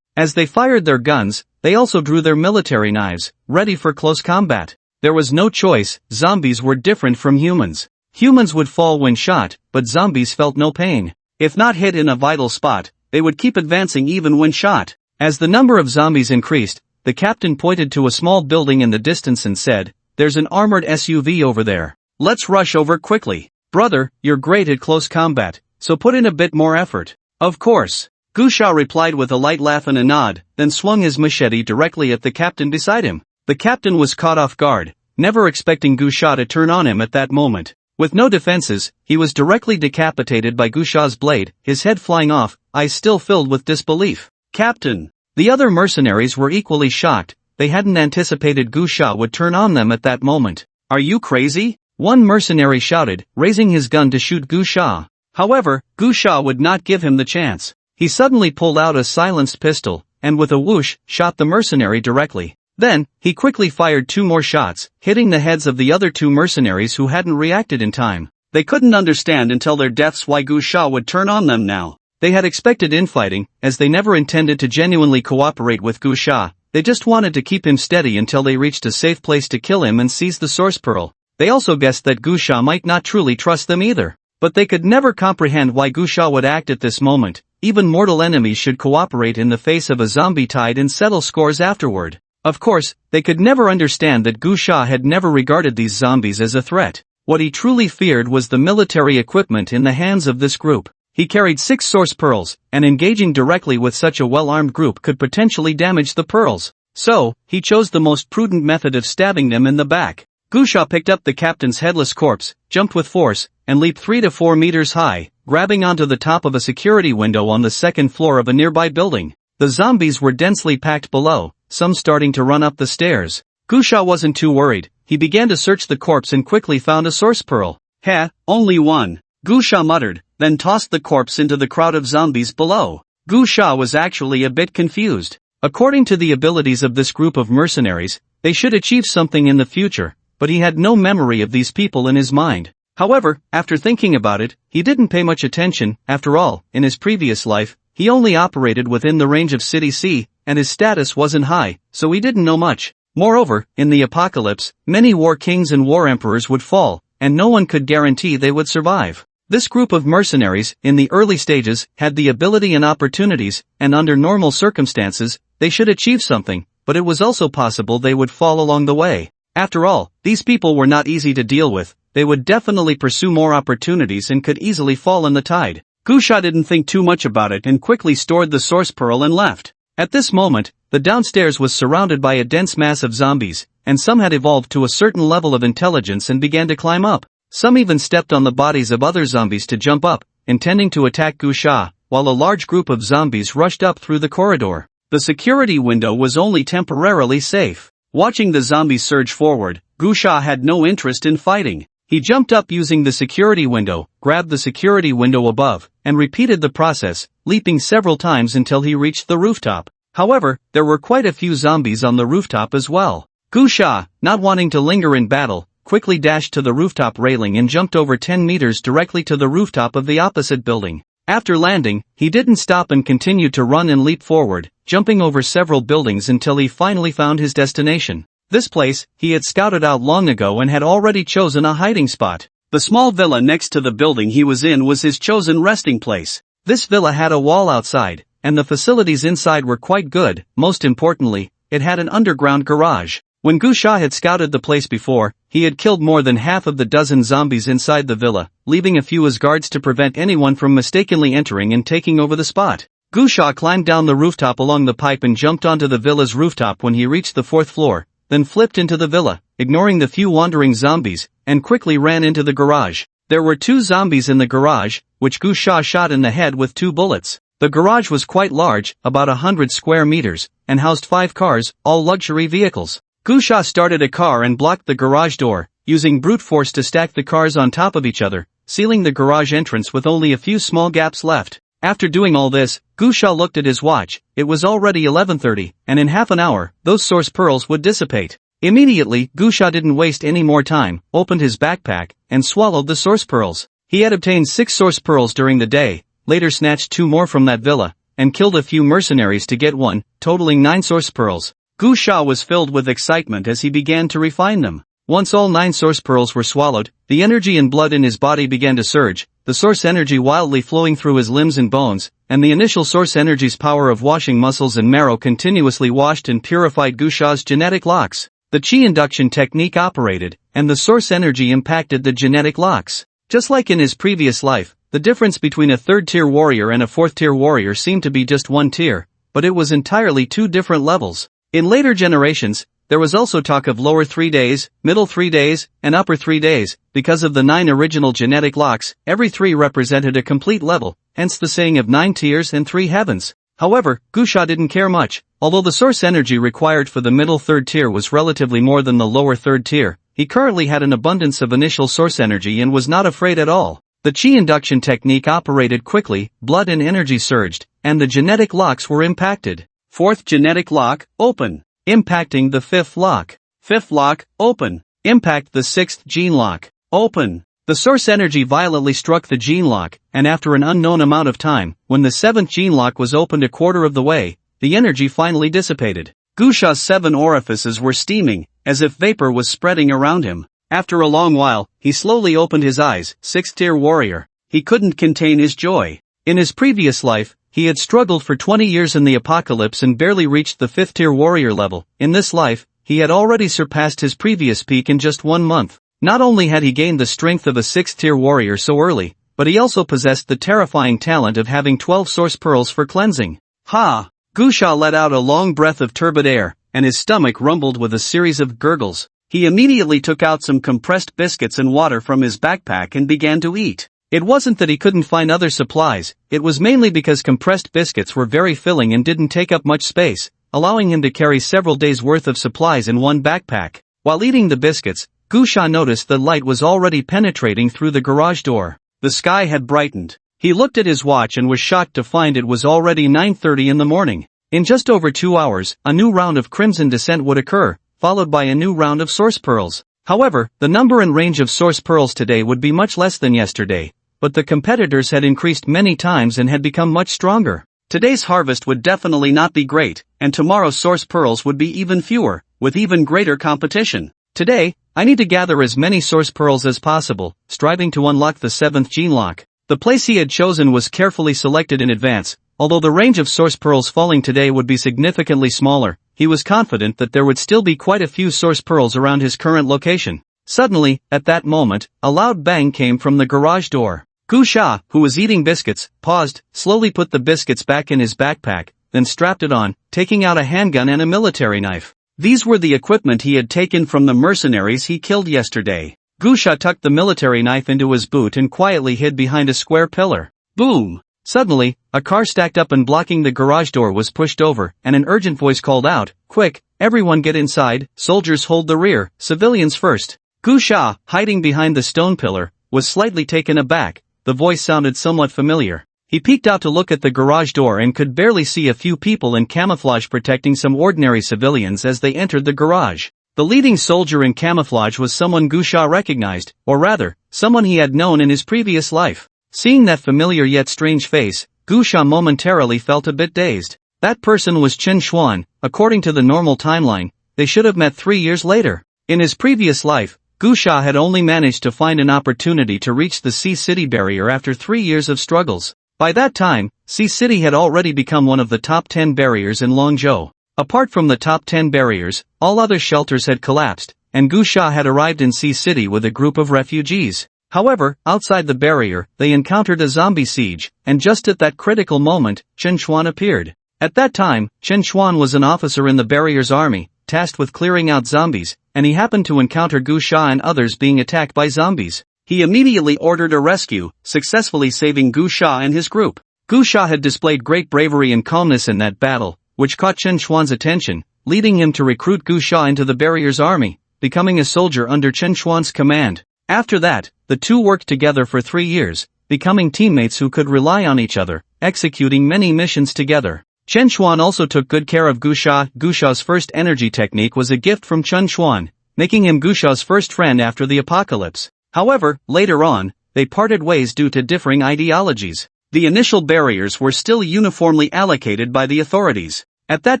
[SPEAKER 1] As they fired their guns, they also drew their military knives, ready for close combat. There was no choice. Zombies were different from humans. Humans would fall when shot, but zombies felt no pain. If not hit in a vital spot, they would keep advancing even when shot. As the number of zombies increased, the captain pointed to a small building in the distance and said, "There's an armored SUV over there. Let's rush over quickly. Brother, you're great at close combat, so put in a bit more effort." "Of course." Gusha replied with a light laugh and a nod, then swung his machete directly at the captain beside him. The captain was caught off guard, never expecting Gusha to turn on him at that moment. With no defenses, he was directly decapitated by Gusha's blade, his head flying off, eyes still filled with disbelief. Captain! The other mercenaries were equally shocked. They hadn't anticipated Gusha would turn on them at that moment. Are you crazy? One mercenary shouted, raising his gun to shoot Gusha. However, Gusha would not give him the chance. He suddenly pulled out a silenced pistol, and with a whoosh, shot the mercenary directly. Then, he quickly fired 2 more shots, hitting the heads of the other 2 mercenaries who hadn't reacted in time. They couldn't understand until their deaths why Gusha would turn on them now. They had expected infighting, as they never intended to genuinely cooperate with Gusha. They just wanted to keep him steady until they reached a safe place to kill him and seize the source pearl. They also guessed that Gusha might not truly trust them either. But they could never comprehend why Gusha would act at this moment. Even mortal enemies should cooperate in the face of a zombie tide and settle scores afterward. Of course, they could never understand that Gusha had never regarded these zombies as a threat. What he truly feared was the military equipment in the hands of this group. He carried 6 source pearls, and engaging directly with such a well-armed group could potentially damage the pearls. So, he chose the most prudent method of stabbing them in the back. Gusha picked up the captain's headless corpse, jumped with force, and leaped 3 to 4 meters high, grabbing onto the top of a security window on the 2nd floor of a nearby building. The zombies were densely packed below, some starting to run up the stairs. Gusha wasn't too worried. He began to search the corpse and quickly found a source pearl. Heh, only one, Gusha muttered, then tossed the corpse into the crowd of zombies below. Gusha was actually a bit confused. According to the abilities of this group of mercenaries, they should achieve something in the future, but he had no memory of these people in his mind. However, after thinking about it, he didn't pay much attention. After all, in his previous life, he only operated within the range of City C, and his status wasn't high, so he didn't know much. Moreover, in the apocalypse, many war kings and war emperors would fall, and no one could guarantee they would survive. This group of mercenaries, in the early stages, had the ability and opportunities, and under normal circumstances, they should achieve something, but it was also possible they would fall along the way. After all, these people were not easy to deal with. They would definitely pursue more opportunities and could easily fall in the tide. Gusha didn't think too much about it and quickly stored the source pearl and left. At this moment, the downstairs was surrounded by a dense mass of zombies, and some had evolved to a certain level of intelligence and began to climb up. Some even stepped on the bodies of other zombies to jump up, intending to attack Gusha, while a large group of zombies rushed up through the corridor. The security window was only temporarily safe. Watching the zombies surge forward, Gusha had no interest in fighting. He jumped up using the security window, grabbed the security window above, and repeated the process, leaping several times until he reached the rooftop. However, there were quite a few zombies on the rooftop as well. Gusha, not wanting to linger in battle, quickly dashed to the rooftop railing and jumped over 10 meters directly to the rooftop of the opposite building. After landing, he didn't stop and continued to run and leap forward, jumping over several buildings until he finally found his destination. This place, he had scouted out long ago and had already chosen a hiding spot. The small villa next to the building he was in was his chosen resting place. This villa had a wall outside, and the facilities inside were quite good. Most importantly, it had an underground garage. When Gusha had scouted the place before, he had killed more than half of the dozen zombies inside the villa, leaving a few as guards to prevent anyone from mistakenly entering and taking over the spot. Gusha climbed down the rooftop along the pipe and jumped onto the villa's rooftop when he reached the 4th floor, then flipped into the villa, ignoring the few wandering zombies, and quickly ran into the garage. There were 2 zombies in the garage, which Gusha shot in the head with 2 bullets. The garage was quite large, about 100 square meters, and housed 5 cars, all luxury vehicles. Gusha started a car and blocked the garage door, using brute force to stack the cars on top of each other, sealing the garage entrance with only a few small gaps left. After doing all this, Gusha looked at his watch. It was already 11:30, and in half an hour, those source pearls would dissipate. Immediately, Gusha didn't waste any more time, opened his backpack, and swallowed the source pearls. He had obtained 6 source pearls during the day, later snatched 2 more from that villa, and killed a few mercenaries to get 1, totaling 9 source pearls. Gusha was filled with excitement as he began to refine them. Once all 9 source pearls were swallowed, the energy and blood in his body began to surge, the source energy wildly flowing through his limbs and bones, and the initial source energy's power of washing muscles and marrow continuously washed and purified Gusha's genetic locks. The chi induction technique operated, and the source energy impacted the genetic locks. Just like in his previous life, the difference between a 3rd-tier warrior and a 4th-tier warrior seemed to be just 1 tier, but it was entirely 2 different levels. In later generations, there was also talk of lower 3 days, middle 3 days, and upper 3 days. Because of the 9 original genetic locks, every 3 represented a complete level, hence the saying of 9 tiers and 3 heavens. However, Gusha didn't care much. Although the source energy required for the middle 3rd tier was relatively more than the lower 3rd tier, he currently had an abundance of initial source energy and was not afraid at all. The chi induction technique operated quickly, blood and energy surged, and the genetic locks were impacted. 4th genetic lock, open. Impacting the 5th lock. 5th lock, open. Impact the 6th gene lock. Open. The source energy violently struck the gene lock, and after an unknown amount of time, when the 7th gene lock was opened a quarter of the way, the energy finally dissipated. Gusha's 7 orifices were steaming, as if vapor was spreading around him. After a long while, he slowly opened his eyes. 6th tier warrior. He couldn't contain his joy. In his previous life, he had struggled for 20 years in the apocalypse and barely reached the 5th tier warrior level. In this life, he had already surpassed his previous peak in just 1 month. Not only had he gained the strength of a 6th tier warrior so early, but he also possessed the terrifying talent of having 12 source pearls for cleansing. Ha! Gusha let out a long breath of turbid air, and his stomach rumbled with a series of gurgles. He immediately took out some compressed biscuits and water from his backpack and began to eat. It wasn't that he couldn't find other supplies, it was mainly because compressed biscuits were very filling and didn't take up much space, allowing him to carry several days' worth of supplies in one backpack. While eating the biscuits, Gusha noticed the light was already penetrating through the garage door. The sky had brightened. He looked at his watch and was shocked to find it was already 9:30 in the morning. In just over 2 hours, a new round of Crimson Descent would occur, followed by a new round of Source Pearls. However, the number and range of Source Pearls today would be much less than yesterday, but the competitors had increased many times and had become much stronger. Today's harvest would definitely not be great, and tomorrow's Source Pearls would be even fewer, with even greater competition. Today, I need to gather as many Source Pearls as possible, striving to unlock the 7th gene lock. The place he had chosen was carefully selected in advance. Although the range of Source Pearls falling today would be significantly smaller, he was confident that there would still be quite a few Source Pearls around his current location. Suddenly, at that moment, a loud bang came from the garage door. Gusha, who was eating biscuits, paused, slowly put the biscuits back in his backpack, then strapped it on, taking out a handgun and a military knife. These were the equipment he had taken from the mercenaries he killed yesterday. Gusha tucked the military knife into his boot and quietly hid behind a square pillar. Boom! Suddenly, a car stacked up and blocking the garage door was pushed over, and an urgent voice called out, "Quick, everyone get inside, soldiers hold the rear, civilians first." Gusha, hiding behind the stone pillar, was slightly taken aback. The voice sounded somewhat familiar. He peeked out to look at the garage door and could barely see a few people in camouflage protecting some ordinary civilians as they entered the garage. The leading soldier in camouflage was someone Gusha recognized, or rather, someone he had known in his previous life. Seeing that familiar yet strange face, Gusha momentarily felt a bit dazed. That person was Chen Xuan. According to the normal timeline, they should have met 3 years later. In his previous life, Gusha had only managed to find an opportunity to reach the Sea City barrier after 3 years of struggles. By that time, Sea City had already become one of the top 10 barriers in Longzhou. Apart from the top 10 barriers, all other shelters had collapsed, and Gusha had arrived in Sea City with a group of refugees. However, outside the barrier, they encountered a zombie siege, and just at that critical moment, Chen Xuan appeared. At that time, Chen Xuan was an officer in the barrier's army, tasked with clearing out zombies, and he happened to encounter Gusha and others being attacked by zombies. He immediately ordered a rescue, successfully saving Gusha and his group. Gusha had displayed great bravery and calmness in that battle, which caught Chen Xuan's attention, leading him to recruit Gusha into the barrier's army, becoming a soldier under Chen Xuan's command. After that, the two worked together for 3 years, becoming teammates who could rely on each other, executing many missions together. Chen Xuan also took good care of Gusha. Gusha's first energy technique was a gift from Chen Xuan, making him Gusha's first friend after the apocalypse. However, later on, they parted ways due to differing ideologies. The initial barriers were still uniformly allocated by the authorities. At that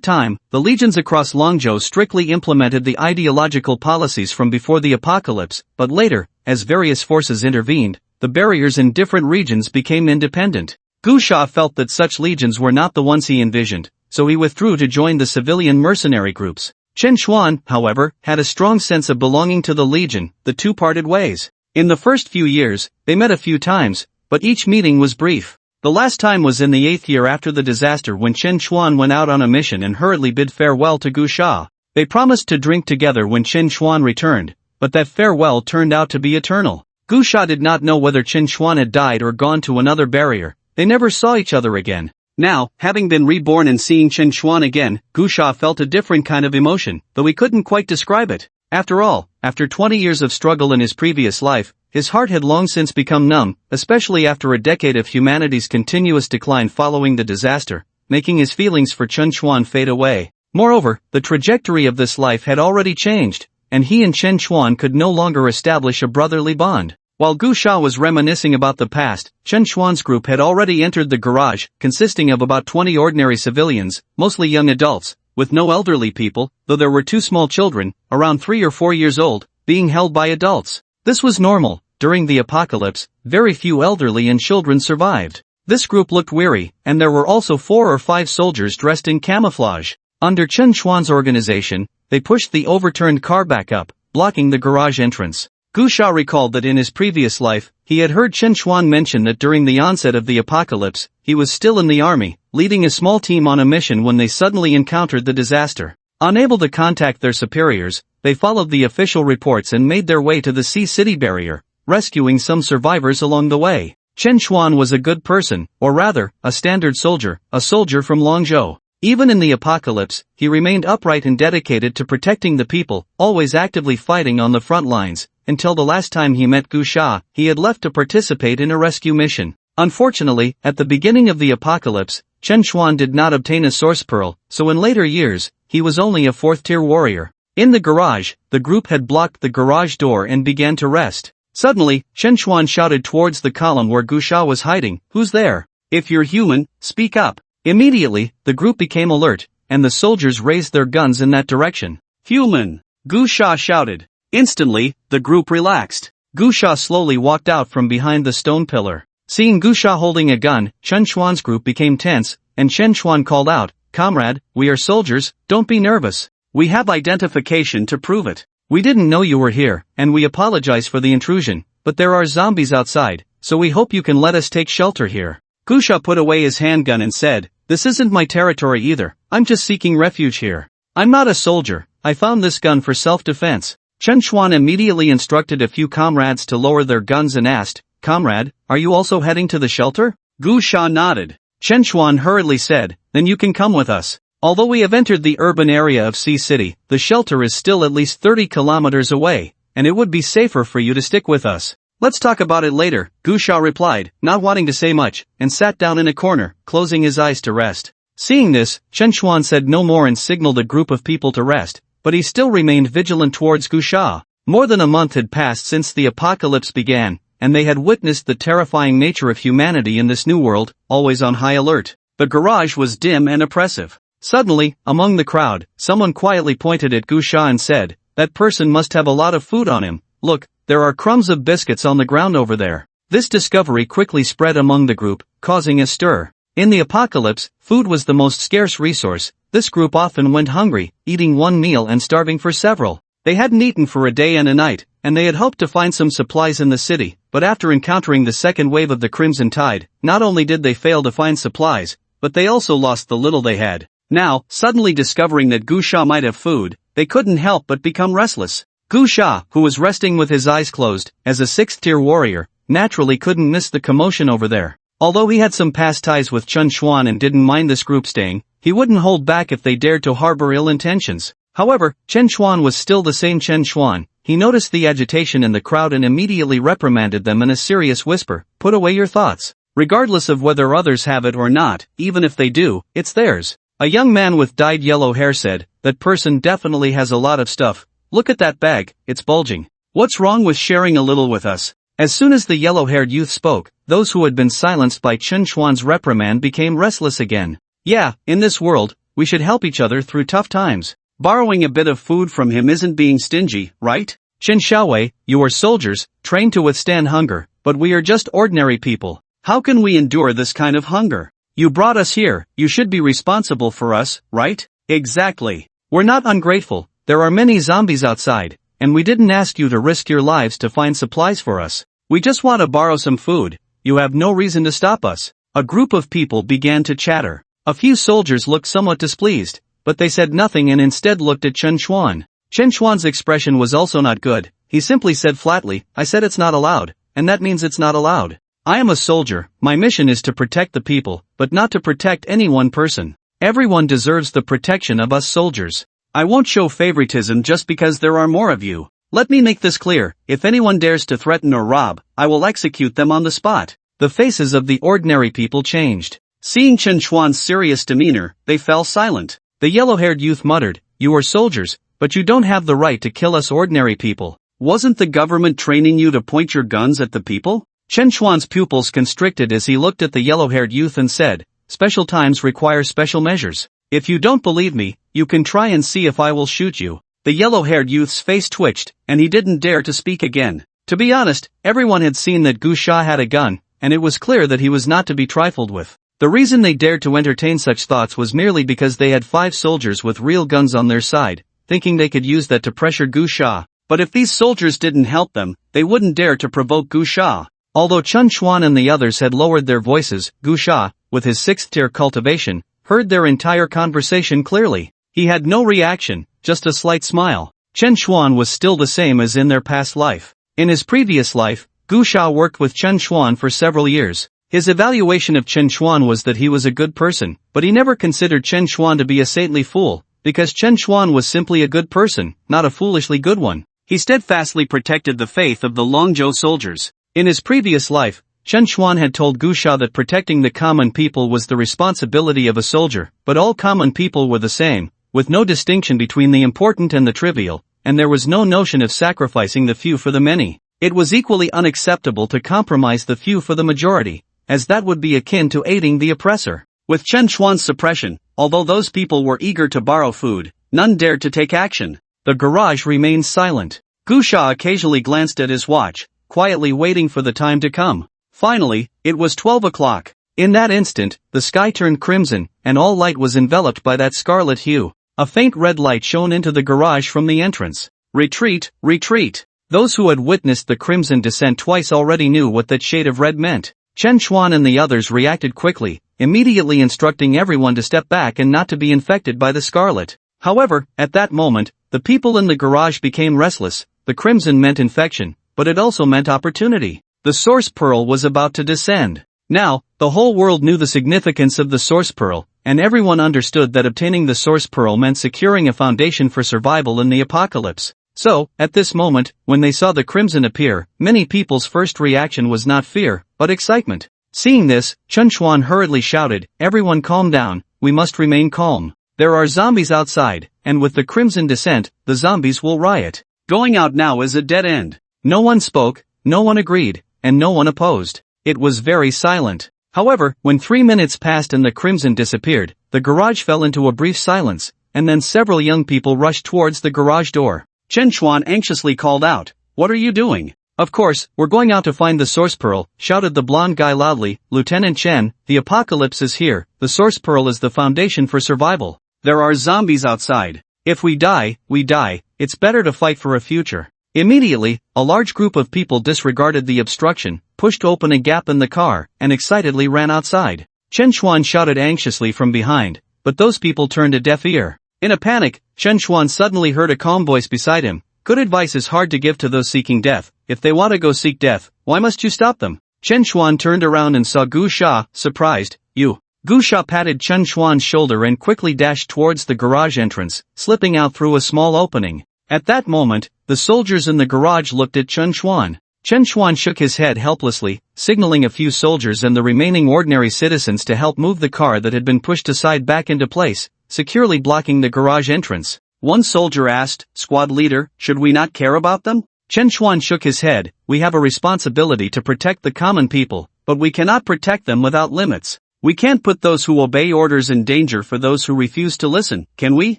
[SPEAKER 1] time, the legions across Longzhou strictly implemented the ideological policies from before the apocalypse, but later, as various forces intervened, the barriers in different regions became independent. Gusha felt that such legions were not the ones he envisioned, so he withdrew to join the civilian mercenary groups. Chen Xuan, however, had a strong sense of belonging to the legion. The two parted ways. In the first few years, they met a few times, but each meeting was brief. The last time was in the 8th year after the disaster when Chen Xuan went out on a mission and hurriedly bid farewell to Gusha. They promised to drink together when Chen Xuan returned, but that farewell turned out to be eternal. Gu Sha did not know whether Chen Xuan had died or gone to another barrier. They never saw each other again. Now, having been reborn and seeing Chen Xuan again, Gu Sha felt a different kind of emotion, though he couldn't quite describe it. After all, after 20 years of struggle in his previous life, his heart had long since become numb, especially after a decade of humanity's continuous decline following the disaster, making his feelings for Chen Xuan fade away. Moreover, the trajectory of this life had already changed, and he and Chen Xuan could no longer establish a brotherly bond. While Gu Sha was reminiscing about the past, Chen Xuan's group had already entered the garage, consisting of about 20 ordinary civilians, mostly young adults, with no elderly people, though there were 2 small children, around 3 or 4 years old, being held by adults. This was normal. During the apocalypse, very few elderly and children survived. This group looked weary, and there were also 4 or 5 soldiers dressed in camouflage. Under Chen Xuan's organization, they pushed the overturned car back up, blocking the garage entrance. Gu Sha recalled that in his previous life, he had heard Chen Xuan mention that during the onset of the apocalypse, he was still in the army, leading a small team on a mission when they suddenly encountered the disaster. Unable to contact their superiors, they followed the official reports and made their way to the Sea City barrier, rescuing some survivors along the way. Chen Xuan was a good person, or rather, a standard soldier, a soldier from Longzhou. Even in the apocalypse, he remained upright and dedicated to protecting the people, always actively fighting on the front lines. Until the last time he met Gu Sha, he had left to participate in a rescue mission. Unfortunately, at the beginning of the apocalypse, Chen Xuan did not obtain a source pearl, so in later years, he was only a 4th-tier warrior. In the garage, the group had blocked the garage door and began to rest. Suddenly, Chen Xuan shouted towards the column where Gu Sha was hiding, "Who's there? If you're human, speak up." Immediately, the group became alert, and the soldiers raised their guns in that direction. "Human!" Gu Sha shouted. Instantly, the group relaxed. Gu Sha slowly walked out from behind the stone pillar. Seeing Gu Sha holding a gun, Chen Xuan's group became tense, and Chen Xuan called out, "Comrade, we are soldiers, don't be nervous. We have identification to prove it. We didn't know you were here, and we apologize for the intrusion, but there are zombies outside, so we hope you can let us take shelter here." Gu Sha put away his handgun and said, "This isn't my territory either, I'm just seeking refuge here. I'm not a soldier, I found this gun for self-defense." Chen Xuan immediately instructed a few comrades to lower their guns and asked, "Comrade, are you also heading to the shelter?" Gu Sha nodded. Chen Xuan hurriedly said, "Then you can come with us. Although we have entered the urban area of Sea City, the shelter is still at least 30 kilometers away, and it would be safer for you to stick with us." "Let's talk about it later," Gu Sha replied, not wanting to say much, and sat down in a corner, closing his eyes to rest. Seeing this, Chen Xuan said no more and signaled a group of people to rest, but he still remained vigilant towards Gu Sha. More than a month had passed since the apocalypse began, and they had witnessed the terrifying nature of humanity in this new world, always on high alert. The garage was dim and oppressive. Suddenly, among the crowd, someone quietly pointed at Gu Sha and said, "That person must have a lot of food on him. Look, there are crumbs of biscuits on the ground over there." This discovery quickly spread among the group, causing a stir. In the apocalypse, food was the most scarce resource. This group often went hungry, eating one meal and starving for several. They hadn't eaten for a day and a night, and they had hoped to find some supplies in the city, but after encountering the second wave of the Crimson Tide, not only did they fail to find supplies, but they also lost the little they had. Now, suddenly discovering that Gu Sha might have food, they couldn't help but become restless. Gu Sha, who was resting with his eyes closed, as a 6th-tier warrior, naturally couldn't miss the commotion over there. Although he had some past ties with Chen Xuan and didn't mind this group staying, he wouldn't hold back if they dared to harbor ill intentions. However, Chen Xuan was still the same Chen Xuan. He noticed the agitation in the crowd and immediately reprimanded them in a serious whisper, "Put away your thoughts. Regardless of whether others have it or not, even if they do, it's theirs." A young man with dyed yellow hair said, "That person definitely has a lot of stuff. Look at that bag, it's bulging. What's wrong with sharing a little with us?" As soon as the yellow-haired youth spoke, those who had been silenced by Chen Xuan's reprimand became restless again. "Yeah, in this world, we should help each other through tough times. Borrowing a bit of food from him isn't being stingy, right? Chen Xiaowei, you are soldiers, trained to withstand hunger, but we are just ordinary people. How can we endure this kind of hunger? You brought us here, you should be responsible for us, right?" "Exactly. We're not ungrateful, there are many zombies outside, and we didn't ask you to risk your lives to find supplies for us. We just want to borrow some food, you have no reason to stop us." A group of people began to chatter. A few soldiers looked somewhat displeased. but they said nothing and instead looked at Chen Xuan. Chen Xuan's expression was also not good. He simply said flatly, "I said it's not allowed, and that means it's not allowed. I am a soldier, my mission is to protect the people, but not to protect any one person. Everyone deserves the protection of us soldiers. I won't show favoritism just because there are more of you. Let me make this clear, if anyone dares to threaten or rob, I will execute them on the spot." The faces of the ordinary people changed. Seeing Chen Xuan's serious demeanor, they fell silent. The yellow-haired youth muttered, "You are soldiers, but you don't have the right to kill us ordinary people. Wasn't the government training you to point your guns at the people?" Chen Xuan's pupils constricted as he looked at the yellow-haired youth and said, "Special times require special measures. If you don't believe me, you can try and see if I will shoot you." The yellow-haired youth's face twitched, and he didn't dare to speak again. To be honest, everyone had seen that Gu Sha had a gun, and it was clear that he was not to be trifled with. The reason they dared to entertain such thoughts was merely because they had 5 soldiers with real guns on their side, thinking they could use that to pressure Gu Sha. But if these soldiers didn't help them, they wouldn't dare to provoke Gu Sha. Although Chen Xuan and the others had lowered their voices, Gu Sha, with his 6th-tier cultivation, heard their entire conversation clearly. He had no reaction, just a slight smile. Chen Xuan was still the same as in their past life. In his previous life, Gu Sha worked with Chen Xuan for several years. His evaluation of Chen Xuan was that he was a good person, but he never considered Chen Xuan to be a saintly fool, because Chen Xuan was simply a good person, not a foolishly good one. He steadfastly protected the faith of the Longzhou soldiers. In his previous life, Chen Xuan had told Gu Sha that protecting the common people was the responsibility of a soldier, but all common people were the same, with no distinction between the important and the trivial, and there was no notion of sacrificing the few for the many. It was equally unacceptable to compromise the few for the majority, as that would be akin to aiding the oppressor. With Chen Xuan's suppression, although those people were eager to borrow food, none dared to take action. The garage remained silent. Gu Sha occasionally glanced at his watch, quietly waiting for the time to come. Finally, it was 12 o'clock. In that instant, the sky turned crimson, and all light was enveloped by that scarlet hue. A faint red light shone into the garage from the entrance. "Retreat, retreat." Those who had witnessed the crimson descent twice already knew what that shade of red meant. Chen Xuan and the others reacted quickly, immediately instructing everyone to step back and not to be infected by the scarlet. However, at that moment, the people in the garage became restless. The crimson meant infection, but it also meant opportunity. The source pearl was about to descend. Now, the whole world knew the significance of the source pearl, and everyone understood that obtaining the source pearl meant securing a foundation for survival in the apocalypse. So, at this moment, when they saw the crimson appear, many people's first reaction was not fear, but excitement. Seeing this, Chen Xuan hurriedly shouted, "Everyone calm down, we must remain calm. There are zombies outside, and with the crimson descent, the zombies will riot. Going out now is a dead end." No one spoke, no one agreed, and no one opposed. It was very silent. However, when 3 minutes passed and the crimson disappeared, the garage fell into a brief silence, and then several young people rushed towards the garage door. Chen Xuan anxiously called out, "What are you doing?" "Of course, we're going out to find the source pearl," shouted the blonde guy loudly. "Lieutenant Chen, the apocalypse is here. The source pearl is the foundation for survival. There are zombies outside. If we die, we die. It's better to fight for a future." Immediately, a large group of people disregarded the obstruction, pushed open a gap in the car, and excitedly ran outside. Chen Xuan shouted anxiously from behind, but those people turned a deaf ear. In a panic, Chen Xuan suddenly heard a calm voice beside him. "Good advice is hard to give to those seeking death. If they want to go seek death, why must you stop them?" Chen Xuan turned around and saw Gu Sha, surprised. "You." Gu Sha patted Chen Xuan's shoulder and quickly dashed towards the garage entrance, slipping out through a small opening. At that moment, the soldiers in the garage looked at Chen Xuan. Chen Xuan shook his head helplessly, signaling a few soldiers and the remaining ordinary citizens to help move the car that had been pushed aside back into place, securely blocking the garage entrance. One soldier asked, "Squad leader, should we not care about them?" Chen Xuan shook his head. "We have a responsibility to protect the common people, but we cannot protect them without limits. We can't put those who obey orders in danger for those who refuse to listen, can we?"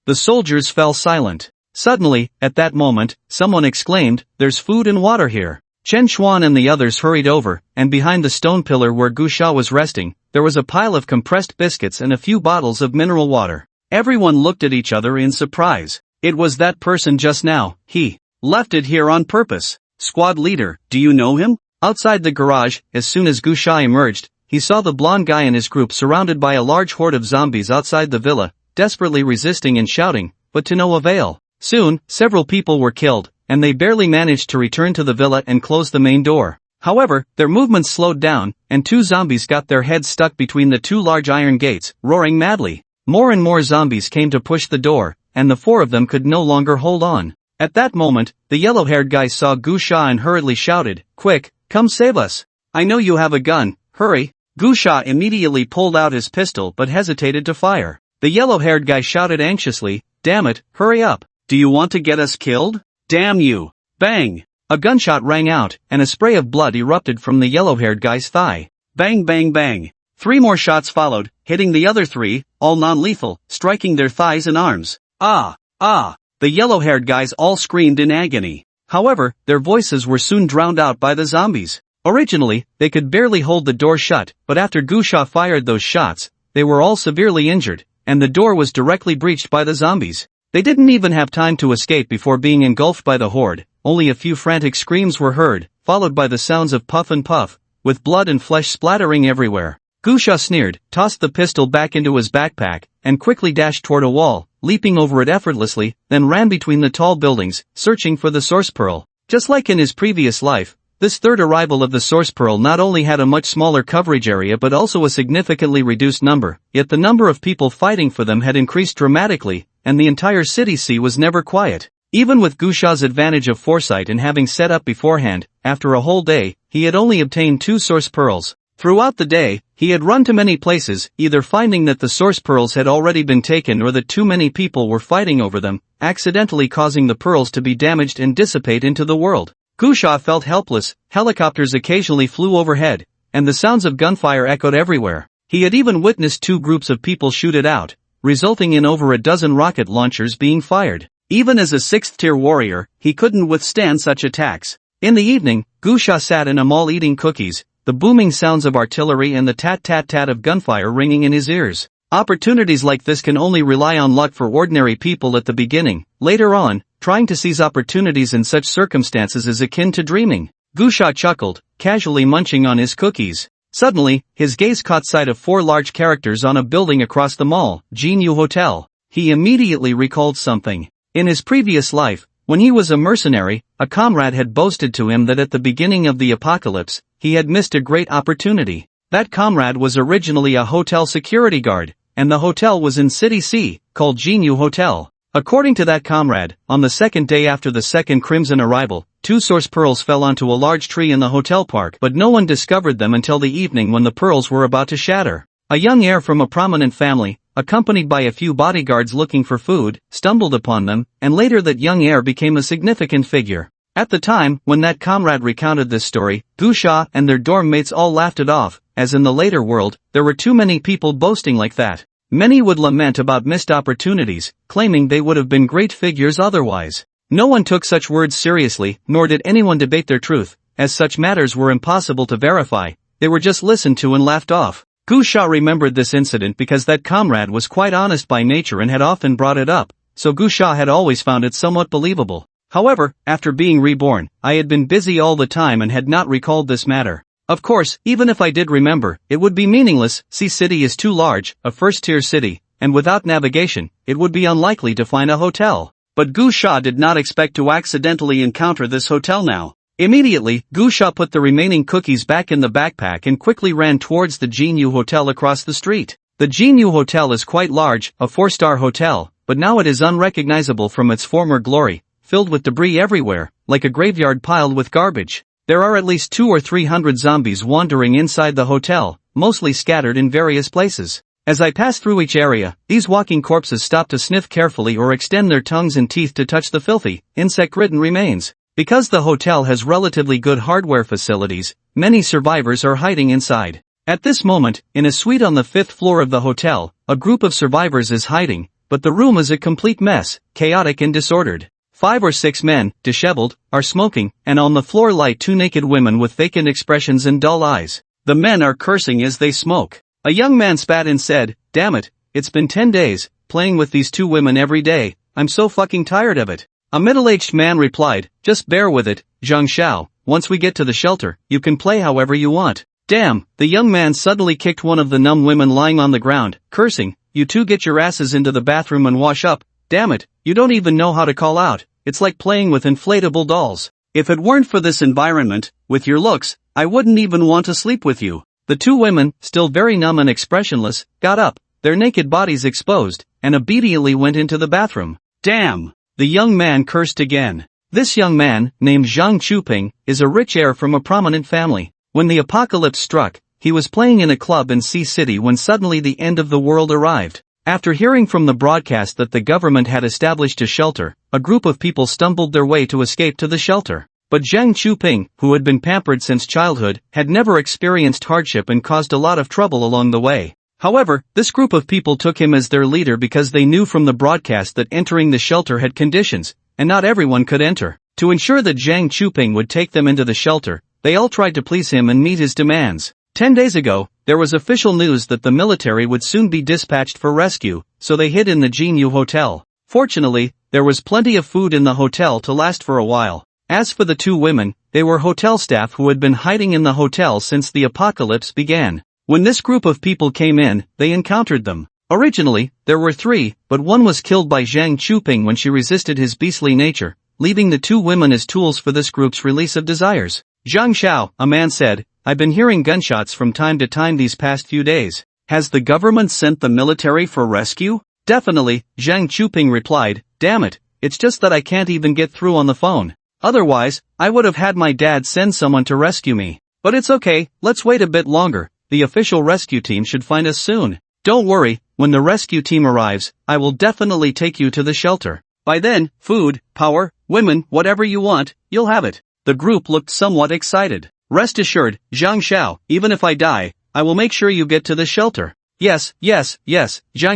[SPEAKER 1] The soldiers fell silent. Suddenly, at that moment, someone exclaimed, "There's food and water here." Chen Xuan and the others hurried over, and behind the stone pillar where Gu Sha was resting, there was a pile of compressed biscuits and a few bottles of mineral water. Everyone looked at each other in surprise. It was that person just now. He left it here on purpose. "Squad leader, do you know him?" Outside the garage, as soon as Gu Sha emerged, he saw the blonde guy and his group surrounded by a large horde of zombies outside the villa. desperately resisting and shouting, but to no avail. Soon, several people were killed, and they barely managed to return to the villa and close the main door. However, their movements slowed down, and 2 zombies got their heads stuck between the 2 large iron gates, roaring madly. More and more zombies came to push the door, and the 4 of them could no longer hold on. At that moment, the yellow-haired guy saw Gusha and hurriedly shouted, "Quick, come save us. I know you have a gun, hurry." Gusha immediately pulled out his pistol but hesitated to fire. The yellow-haired guy shouted anxiously, "Damn it, hurry up. Do you want to get us killed? Damn you." Bang! A gunshot rang out, and a spray of blood erupted from the yellow-haired guy's thigh. Bang bang bang. 3 more shots followed, hitting the other 3, all non-lethal, striking their thighs and arms. Ah! Ah! The yellow-haired guys all screamed in agony. However, their voices were soon drowned out by the zombies. Originally, they could barely hold the door shut, but after Gusha fired those shots, they were all severely injured, and the door was directly breached by the zombies. They didn't even have time to escape before being engulfed by the horde. Only a few frantic screams were heard, followed by the sounds of puff and puff, with blood and flesh splattering everywhere. Gusha sneered, tossed the pistol back into his backpack, and quickly dashed toward a wall, leaping over it effortlessly, then ran between the tall buildings, searching for the source pearl. Just like in his previous life, this third arrival of the source pearl not only had a much smaller coverage area but also a significantly reduced number, yet the number of people fighting for them had increased dramatically, and the entire city sea was never quiet. Even with Gusha's advantage of foresight and having set up beforehand, after a whole day, he had only obtained 2 source pearls. Throughout the day, he had run to many places, either finding that the source pearls had already been taken or that too many people were fighting over them, accidentally causing the pearls to be damaged and dissipate into the world. Gusha felt helpless, helicopters occasionally flew overhead, and the sounds of gunfire echoed everywhere. He had even witnessed 2 groups of people shoot it out, resulting in over a dozen rocket launchers being fired. Even as a 6th-tier warrior, he couldn't withstand such attacks. In the evening, Gusha sat in a mall eating cookies, the booming sounds of artillery and the tat-tat-tat of gunfire ringing in his ears. Opportunities like this can only rely on luck for ordinary people at the beginning. Later on, trying to seize opportunities in such circumstances is akin to dreaming. Gusha chuckled, casually munching on his cookies. Suddenly, his gaze caught sight of 4 large characters on a building across the mall, Jinyu Hotel. He immediately recalled something. In his previous life, when he was a mercenary, a comrade had boasted to him that at the beginning of the apocalypse, he had missed a great opportunity. That comrade was originally a hotel security guard, and the hotel was in City C, called Jinyu Hotel. According to that comrade, on the 2nd day after the second Crimson arrival, 2 source pearls fell onto a large tree in the hotel park, but no one discovered them until the evening when the pearls were about to shatter. A young heir from a prominent family, accompanied by a few bodyguards looking for food, stumbled upon them, and later that young heir became a significant figure. At the time, when that comrade recounted this story, Gusha and their dorm mates all laughed it off, as in the later world, there were too many people boasting like that. Many would lament about missed opportunities, claiming they would have been great figures otherwise. No one took such words seriously, nor did anyone debate their truth, as such matters were impossible to verify. They were just listened to and laughed off. Gusha remembered this incident because that comrade was quite honest by nature and had often brought it up, so Gusha had always found it somewhat believable. However, after being reborn, I had been busy all the time and had not recalled this matter. Of course, even if I did remember, it would be meaningless. C-City is too large, a first-tier city, and without navigation, it would be unlikely to find a hotel. But Gusha did not expect to accidentally encounter this hotel now. Immediately, Gusha put the remaining cookies back in the backpack and quickly ran towards the Jinyu Hotel across the street. The Jinyu Hotel is quite large, a 4-star hotel, but now it is unrecognizable from its former glory, filled with debris everywhere, like a graveyard piled with garbage. There are at least 200 or 300 zombies wandering inside the hotel, mostly scattered in various places. As I passed through each area, these walking corpses stop to sniff carefully or extend their tongues and teeth to touch the filthy, insect-ridden remains. Because the hotel has relatively good hardware facilities, many survivors are hiding inside. At this moment, in a suite on the 5th floor of the hotel, a group of survivors is hiding, but the room is a complete mess, chaotic and disordered. 5 or 6 men, disheveled, are smoking, and on the floor lie 2 naked women with vacant expressions and dull eyes. The men are cursing as they smoke. A young man spat and said, "Damn it, it's been 10 days, playing with these 2 women every day, I'm so fucking tired of it." A middle-aged man replied, "Just bear with it, Zhang Xiao, once we get to the shelter, you can play however you want." Damn, the young man suddenly kicked one of the numb women lying on the ground, cursing, you two get your asses into the bathroom and wash up. Damn it, you don't even know how to call out. It's like playing with inflatable dolls. If it weren't for this environment, with your looks, I wouldn't even want to sleep with you. The two women, still very numb and expressionless, got up, their naked bodies exposed, and obediently went into the bathroom. Damn! The young man cursed again. This young man, named Zhang Chuping, is a rich heir from a prominent family. When the apocalypse struck, he was playing in a club in Sea City when suddenly the end of the world arrived. After hearing from the broadcast that the government had established a shelter, a group of people stumbled their way to escape to the shelter. But Zhang Chuping, who had been pampered since childhood, had never experienced hardship and caused a lot of trouble along the way. However, this group of people took him as their leader because they knew from the broadcast that entering the shelter had conditions, and not everyone could enter. To ensure that Zhang Chuping would take them into the shelter, they all tried to please him and meet his demands. 10 days ago, there was official news that the military would soon be dispatched for rescue, so they hid in the Jinyu Hotel. Fortunately, there was plenty of food in the hotel to last for a while. As for the two women, they were hotel staff who had been hiding in the hotel since the apocalypse began. When this group of people came in, they encountered them. Originally, there were three, but one was killed by Zhang Chuping when she resisted his beastly nature, leaving the two women as tools for this group's release of desires. Zhang Xiao, a man said, I've been hearing gunshots from time to time these past few days. Has the government sent the military for rescue? Definitely, Zhang Chuping replied, damn it, it's just that I can't even get through on the phone. Otherwise, I would have had my dad send someone to rescue me. But it's okay, let's wait a bit longer, the official rescue team should find us soon. Don't worry, when the rescue team arrives, I will definitely take you to the shelter. By then, food, power, women, whatever you want, you'll have it. The group looked somewhat excited. Rest assured, Zhang Xiao, even if I die, I will make sure you get to the shelter. Yes, Zhang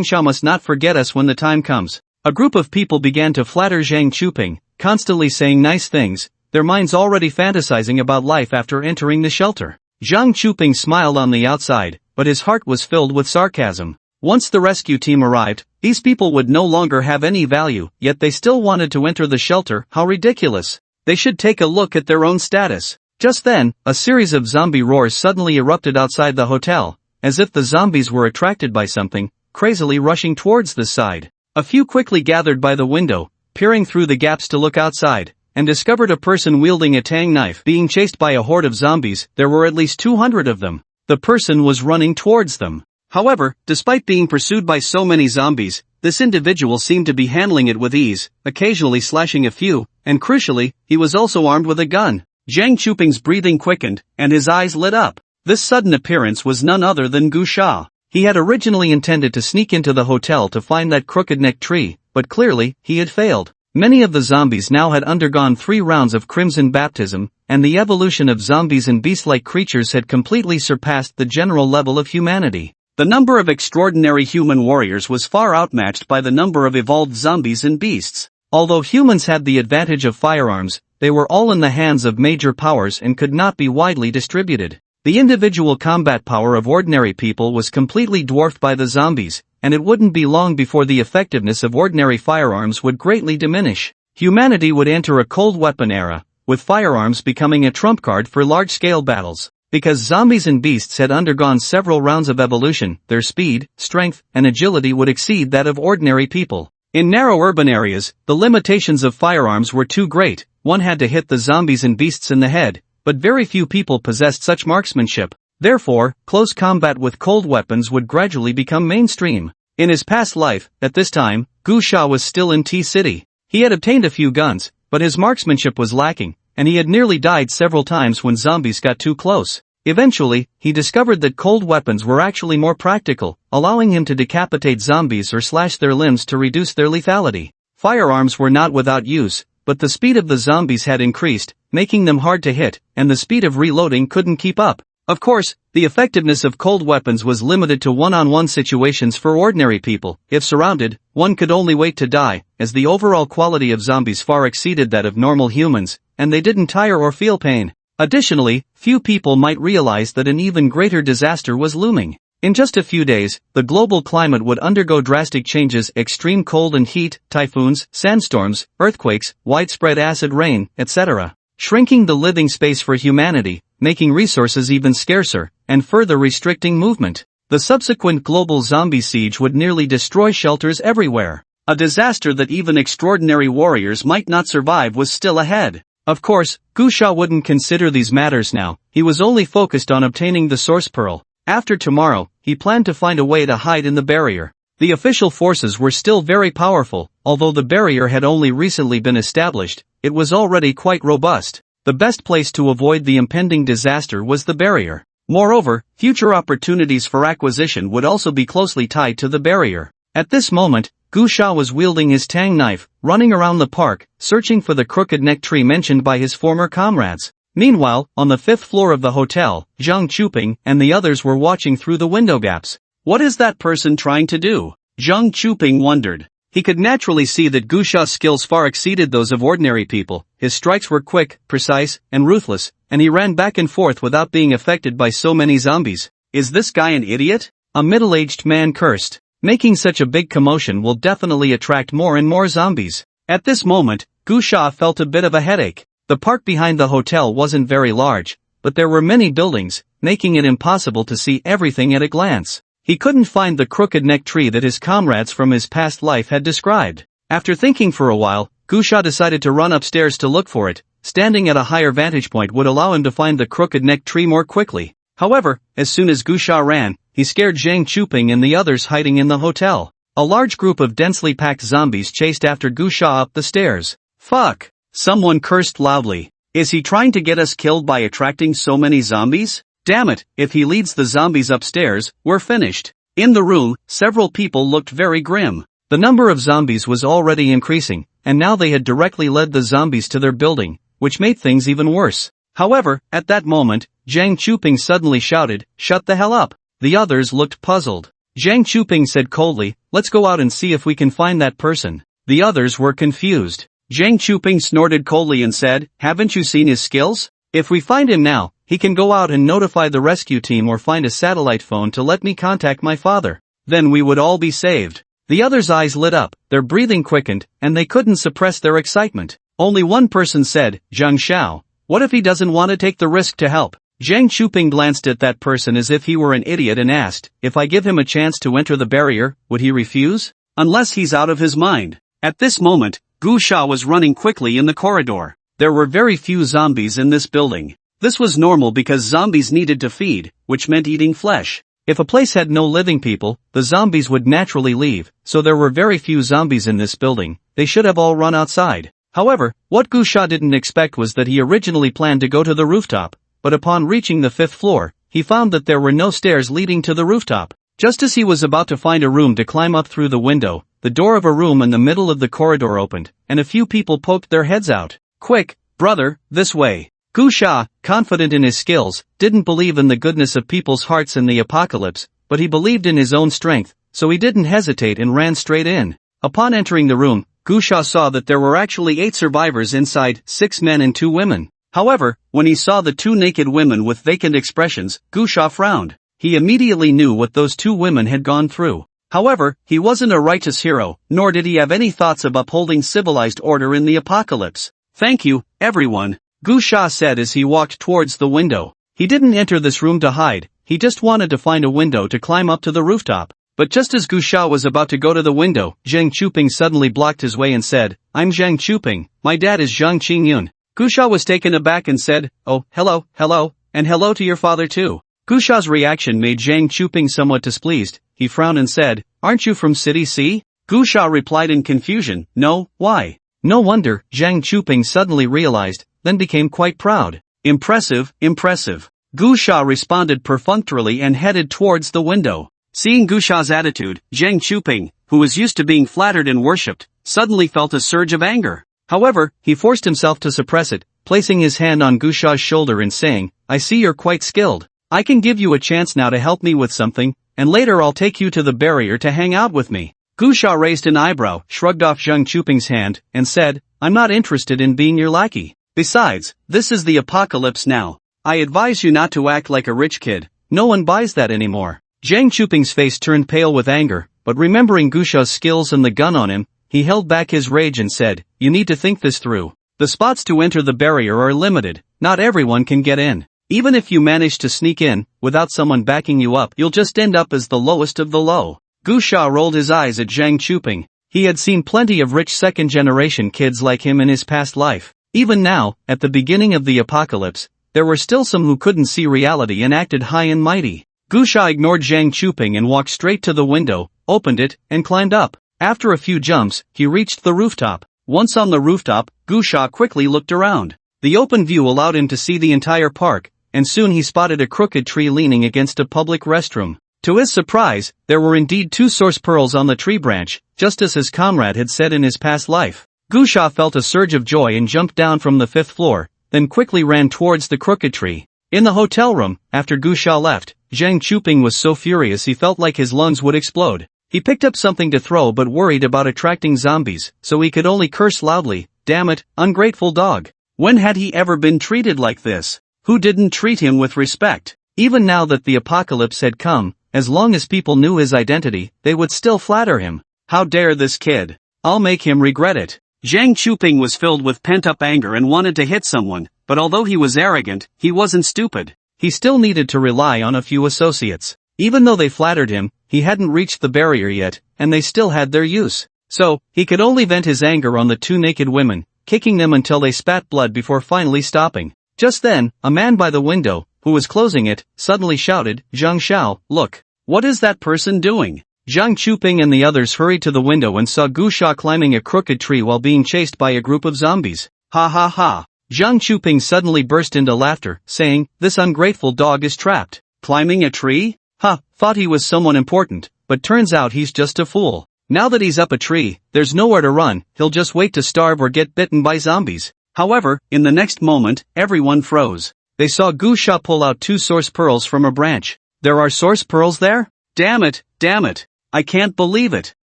[SPEAKER 1] Xiao must not forget us when the time comes. A group of people began to flatter Zhang Chuping, constantly saying nice things, their minds already fantasizing about life after entering the shelter. Zhang Chuping smiled on the outside, but his heart was filled with sarcasm. Once the rescue team arrived, these people would no longer have any value, yet they still wanted to enter the shelter. How ridiculous. They should take a look at their own status. Just then, a series of zombie roars suddenly erupted outside the hotel, as if the zombies were attracted by something, crazily rushing towards the side. A few quickly gathered by the window, peering through the gaps to look outside, and discovered a person wielding a tang knife being chased by a horde of zombies. There were at least 200 of them. The person was running towards them. However, despite being pursued by so many zombies, this individual seemed to be handling it with ease, occasionally slashing a few, and crucially, he was also armed with a gun. Zhang Chuping's breathing quickened, and his eyes lit up. This sudden appearance was none other than Gu Sha. He had originally intended to sneak into the hotel to find that crooked-necked tree, but clearly, he had failed. Many of the zombies now had undergone 3 rounds of crimson baptism, and the evolution of zombies and beast-like creatures had completely surpassed the general level of humanity. The number of extraordinary human warriors was far outmatched by the number of evolved zombies and beasts. Although humans had the advantage of firearms, they were all in the hands of major powers and could not be widely distributed. The individual combat power of ordinary people was completely dwarfed by the zombies, and it wouldn't be long before the effectiveness of ordinary firearms would greatly diminish. Humanity would enter a cold weapon era, with firearms becoming a trump card for large-scale battles. Because zombies and beasts had undergone several rounds of evolution, their speed, strength, and agility would exceed that of ordinary people. In narrow urban areas, the limitations of firearms were too great. One had to hit the zombies and beasts in the head, but very few people possessed such marksmanship. Therefore, close combat with cold weapons would gradually become mainstream. In his past life, at this time, Gu Sha was still in T-City. He had obtained a few guns, but his marksmanship was lacking, and he had nearly died several times when zombies got too close. Eventually, he discovered that cold weapons were actually more practical, allowing him to decapitate zombies or slash their limbs to reduce their lethality. Firearms were not without use, but the speed of the zombies had increased, making them hard to hit, and the speed of reloading couldn't keep up. Of course, the effectiveness of cold weapons was limited to one-on-one situations for ordinary people. If surrounded, one could only wait to die, as the overall quality of zombies far exceeded that of normal humans, and they didn't tire or feel pain. Additionally, few people might realize that an even greater disaster was looming. In just a few days, the global climate would undergo drastic changes: extreme cold and heat, typhoons, sandstorms, earthquakes, widespread acid rain, etc., shrinking the living space for humanity, making resources even scarcer, and further restricting movement. The subsequent global zombie siege would nearly destroy shelters everywhere. A disaster that even extraordinary warriors might not survive was still ahead. Of course, Gusha wouldn't consider these matters now. He was only focused on obtaining the source pearl. After tomorrow, he planned to find a way to hide in the barrier. The official forces were still very powerful. Although the barrier had only recently been established, it was already quite robust. The best place to avoid the impending disaster was the barrier. Moreover, future opportunities for acquisition would also be closely tied to the barrier. At this moment, Gusha was wielding his tang knife, running around the park, searching for the crooked neck tree mentioned by his former comrades. Meanwhile, on the 5th floor of the hotel, Zhang Chuping and the others were watching through the window gaps. What is that person trying to do? Zhang Chuping wondered. He could naturally see that Gusha's skills far exceeded those of ordinary people. His strikes were quick, precise, and ruthless, and he ran back and forth without being affected by so many zombies. Is this guy an idiot? A middle-aged man cursed. Making such a big commotion will definitely attract more and more zombies. At this moment, Gusha felt a bit of a headache. The park behind the hotel wasn't very large, but there were many buildings, making it impossible to see everything at a glance. He couldn't find the crooked neck tree that his comrades from his past life had described. After thinking for a while, Gusha decided to run upstairs to look for it. Standing at a higher vantage point would allow him to find the crooked neck tree more quickly. However, as soon as Gusha ran, he scared Zhang Chuping and the others hiding in the hotel. A large group of densely packed zombies chased after Gusha up the stairs. Fuck! Someone cursed loudly. Is he trying to get us killed by attracting so many zombies? Damn it, if he leads the zombies upstairs, we're finished. In the room, several people looked very grim. The number of zombies was already increasing, and now they had directly led the zombies to their building, which made things even worse. However, at that moment, Zhang Chuping suddenly shouted, "Shut the hell up!" The others looked puzzled. Zhang Chuping said coldly, "Let's go out and see if we can find that person." The others were confused. Zhang Chuping snorted coldly and said, "Haven't you seen his skills? If we find him now, he can go out and notify the rescue team or find a satellite phone to let me contact my father. Then we would all be saved." The others' eyes lit up, their breathing quickened, and they couldn't suppress their excitement. Only one person said, "Zhang Xiao, what if he doesn't want to take the risk to help?" Zhang Chuping glanced at that person as if he were an idiot and asked, "If I give him a chance to enter the barrier, would he refuse? Unless he's out of his mind." At this moment, Gusha was running quickly in the corridor. There were very few zombies in this building. This was normal because zombies needed to feed, which meant eating flesh. If a place had no living people, the zombies would naturally leave, so there were very few zombies in this building. They should have all run outside. However, what Gusha didn't expect was that he originally planned to go to the rooftop, but upon reaching the 5th floor, he found that there were no stairs leading to the rooftop. Just as he was about to find a room to climb up through the window, the door of a room in the middle of the corridor opened, and a few people poked their heads out. "Quick, brother, this way." Gusha, confident in his skills, didn't believe in the goodness of people's hearts in the apocalypse, but he believed in his own strength, so he didn't hesitate and ran straight in. Upon entering the room, Gusha saw that there were actually 8 survivors inside, 6 men and 2 women. However, when he saw the 2 naked women with vacant expressions, Gusha frowned. He immediately knew what those 2 women had gone through. However, he wasn't a righteous hero, nor did he have any thoughts of upholding civilized order in the apocalypse. "Thank you, everyone," Gusha said as he walked towards the window. He didn't enter this room to hide, he just wanted to find a window to climb up to the rooftop. But just as Gusha was about to go to the window, Zhang Chuping suddenly blocked his way and said, "I'm Zhang Chuping, my dad is Zhang Qingyun." Gusha was taken aback and said, "Oh, hello, and hello to your father too." Gusha's reaction made Zhang Chuping somewhat displeased. He frowned and said, "Aren't you from City C?" Gusha replied in confusion, "No, why?" No wonder, Zhang Chuping suddenly realized, then became quite proud. "Impressive, impressive." Gusha responded perfunctorily and headed towards the window. Seeing Gusha's attitude, Zhang Chuping, who was used to being flattered and worshipped, suddenly felt a surge of anger. However, he forced himself to suppress it, placing his hand on Gusha's shoulder and saying, "I see you're quite skilled. I can give you a chance now to help me with something, and later I'll take you to the barrier to hang out with me." Gusha raised an eyebrow, shrugged off Zhang Chuping's hand, and said, "I'm not interested in being your lackey. Besides, this is the apocalypse now. I advise you not to act like a rich kid. No one buys that anymore." Zhang Chuping's face turned pale with anger, but remembering Gusha's skills and the gun on him, he held back his rage and said, "You need to think this through. The spots to enter the barrier are limited, not everyone can get in. Even if you manage to sneak in, without someone backing you up, you'll just end up as the lowest of the low. Gu Sha rolled his eyes at Zhang Chuping. He had seen plenty of rich second-generation kids like him in his past life. Even now, at the beginning of the apocalypse, there were still some who couldn't see reality and acted high and mighty. Gu Sha ignored Zhang Chuping and walked straight to the window, opened it, and climbed up. After a few jumps, he reached the rooftop. Once on the rooftop, Gu Sha quickly looked around. The open view allowed him to see the entire park, and soon he spotted a crooked tree leaning against a public restroom. To his surprise, there were indeed 2 source pearls on the tree branch, just as his comrade had said in his past life. Gu Sha felt a surge of joy and jumped down from the 5th floor, then quickly ran towards the crooked tree. In the hotel room, after Gu Sha left, Zhang Chuping was so furious he felt like his lungs would explode. He picked up something to throw but worried about attracting zombies, so he could only curse loudly, "Damn it, ungrateful dog." When had he ever been treated like this? Who didn't treat him with respect? Even now that the apocalypse had come, as long as people knew his identity, they would still flatter him. How dare this kid? I'll make him regret it. Zhang Chuping was filled with pent-up anger and wanted to hit someone, but although he was arrogant, he wasn't stupid. He still needed to rely on a few associates. Even though they flattered him, he hadn't reached the barrier yet, and they still had their use. So, he could only vent his anger on the 2 naked women, kicking them until they spat blood before finally stopping. Just then, a man by the window, who was closing it, suddenly shouted, "Zhang Xiao, look. What is that person doing?" Zhang Chuping and the others hurried to the window and saw Gu Sha climbing a crooked tree while being chased by a group of zombies. Ha ha ha. Zhang Chuping suddenly burst into laughter, saying, "This ungrateful dog is trapped. Climbing a tree? Ha, thought he was someone important, but turns out he's just a fool. Now that he's up a tree, there's nowhere to run, he'll just wait to starve or get bitten by zombies." However, in the next moment, everyone froze. They saw Gu Sha pull out 2 source pearls from a branch. There are source pearls there? Damn it, damn it. I can't believe it.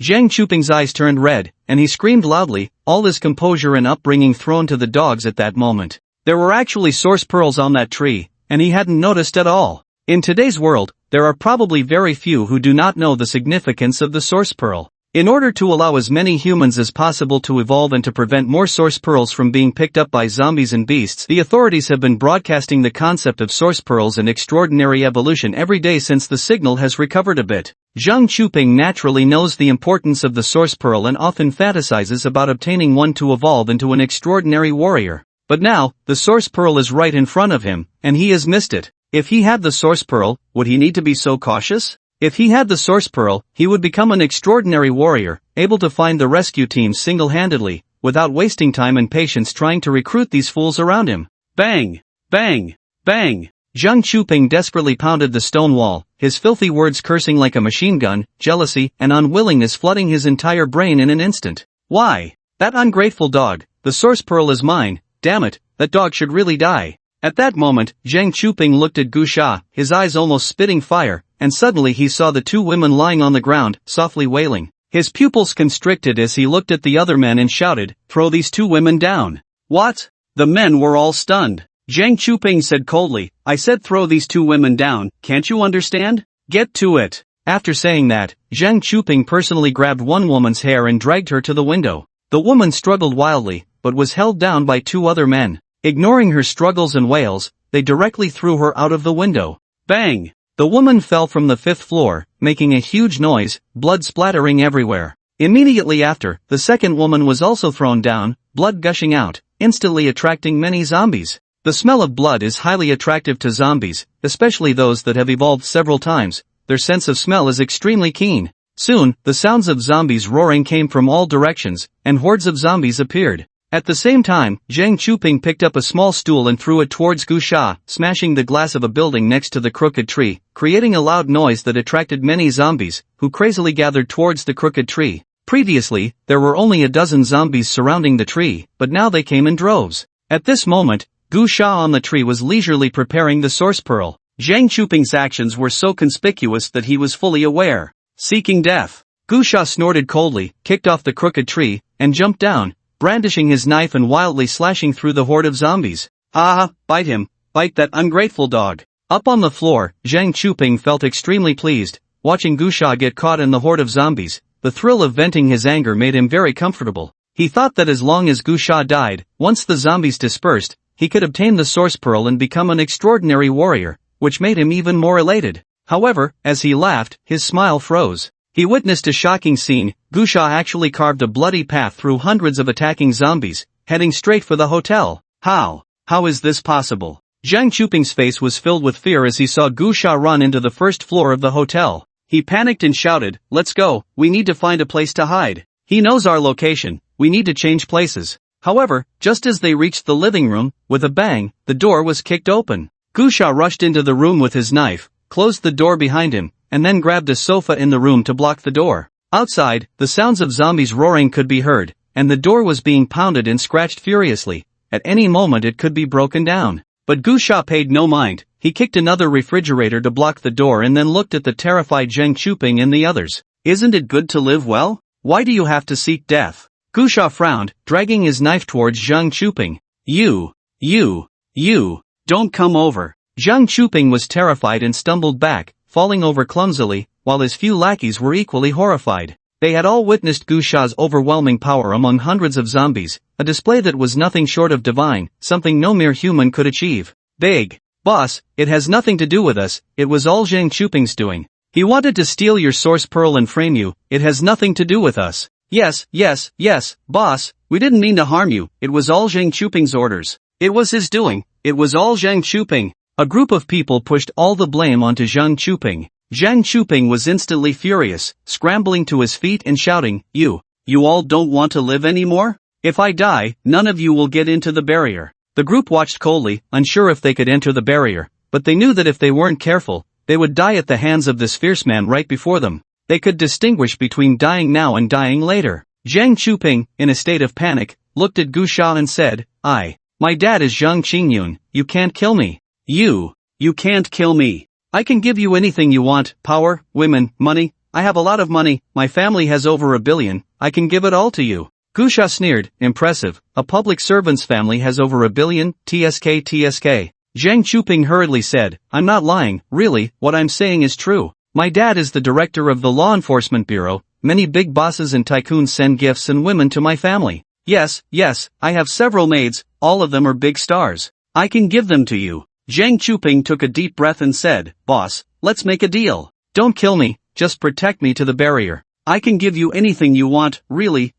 [SPEAKER 1] Zhang Chuping's eyes turned red, and he screamed loudly, all his composure and upbringing thrown to the dogs at that moment. There were actually source pearls on that tree, and he hadn't noticed at all. In today's world, there are probably very few who do not know the significance of the source pearl. In order to allow as many humans as possible to evolve and to prevent more source pearls from being picked up by zombies and beasts, the authorities have been broadcasting the concept of source pearls and extraordinary evolution every day since the signal has recovered a bit. Zhang Chuping naturally knows the importance of the source pearl and often fantasizes about obtaining one to evolve into an extraordinary warrior. But now, the source pearl is right in front of him, and he has missed it. If he had the source pearl, would he need to be so cautious? If he had the source pearl, he would become an extraordinary warrior, able to find the rescue team single-handedly, without wasting time and patience trying to recruit these fools around him. Bang! Bang! Bang! Zhang Chuping desperately pounded the stone wall, his filthy words cursing like a machine gun, jealousy and unwillingness flooding his entire brain in an instant. Why? That ungrateful dog, the source pearl is mine, damn it, that dog should really die. At that moment, Zhang Chuping looked at Gu Sha, his eyes almost spitting fire, and suddenly he saw the 2 women lying on the ground, softly wailing. His pupils constricted as he looked at the other men and shouted, "Throw these 2 women down." What? The men were all stunned. Zhang Chuping said coldly, "I said throw these 2 women down, can't you understand? Get to it." After saying that, Zhang Chuping personally grabbed one woman's hair and dragged her to the window. The woman struggled wildly, but was held down by 2 other men. Ignoring her struggles and wails, they directly threw her out of the window. Bang! The woman fell from the 5th floor, making a huge noise, blood splattering everywhere. Immediately after, the second woman was also thrown down, blood gushing out, instantly attracting many zombies. The smell of blood is highly attractive to zombies, especially those that have evolved several times. Their sense of smell is extremely keen. Soon, the sounds of zombies roaring came from all directions, and hordes of zombies appeared. At the same time, Zhang Chuping picked up a small stool and threw it towards Gu Sha, smashing the glass of a building next to the crooked tree, creating a loud noise that attracted many zombies, who crazily gathered towards the crooked tree. Previously, there were only a dozen zombies surrounding the tree, but now they came in droves. At this moment, Gu Sha on the tree was leisurely preparing the source pearl. Zhang Chuping's actions were so conspicuous that he was fully aware. Seeking death. Gu Sha snorted coldly, kicked off the crooked tree, and jumped down, brandishing his knife and wildly slashing through the horde of zombies. Ah, bite him, bite that ungrateful dog. Up on the floor, Zhang Chuping felt extremely pleased, watching Gu Sha get caught in the horde of zombies. The thrill of venting his anger made him very comfortable. He thought that as long as Gu Sha died, once the zombies dispersed, he could obtain the source pearl and become an extraordinary warrior, which made him even more elated. However, as he laughed, his smile froze. He witnessed a shocking scene. Gusha actually carved a bloody path through hundreds of attacking zombies, heading straight for the hotel. How is this possible? Zhang Chuping's face was filled with fear as he saw Gusha run into the first floor of the hotel. He panicked and shouted, "Let's go, we need to find a place to hide. He knows our location, we need to change places." However, just as they reached the living room, with a bang, the door was kicked open. Gusha rushed into the room with his knife, closed the door behind him, and then grabbed a sofa in the room to block the door. Outside, the sounds of zombies roaring could be heard, and the door was being pounded and scratched furiously. At any moment it could be broken down. But Gusha paid no mind. He kicked another refrigerator to block the door and then looked at the terrified Zhang Chuping and the others. "Isn't it good to live well? Why do you have to seek death?" Gusha frowned, dragging his knife towards Zhang Chuping. You, don't come over." Zhang Chuping was terrified and stumbled back, falling over clumsily, while his few lackeys were equally horrified. They had all witnessed Gusha's overwhelming power among hundreds of zombies, a display that was nothing short of divine, something no mere human could achieve. "Big boss, it has nothing to do with us, it was all Zhang Chuping's doing. He wanted to steal your source pearl and frame you, it has nothing to do with us." Yes, boss, we didn't mean to harm you, it was all Zhang Chuping's orders. It was his doing, it was all Zhang Chuping. A group of people pushed all the blame onto Zhang Chuping. Zhang Chuping was instantly furious, scrambling to his feet and shouting, You all don't want to live anymore? If I die, none of you will get into the barrier." The group watched coldly, unsure if they could enter the barrier, but they knew that if they weren't careful, they would die at the hands of this fierce man right before them. They could distinguish between dying now and dying later. Zhang Chuping, in a state of panic, looked at Gusha and said, My dad is Zhang Qingyun, you can't kill me. You can't kill me. I can give you anything you want, power, women, money. I have a lot of money, my family has over 1 billion, I can give it all to you." Gusha sneered, "Impressive, a public servant's family has over 1 billion, tsk. Zhang Chuping hurriedly said, "I'm not lying, really, what I'm saying is true. My dad is the director of the Law Enforcement Bureau, many big bosses and tycoons send gifts and women to my family. Yes, I have several maids, all of them are big stars. I can give them to you." Zhang Chuping took a deep breath and said, "Boss, let's make a deal. Don't kill me, just protect me to the barrier. I can give you anything you want, really,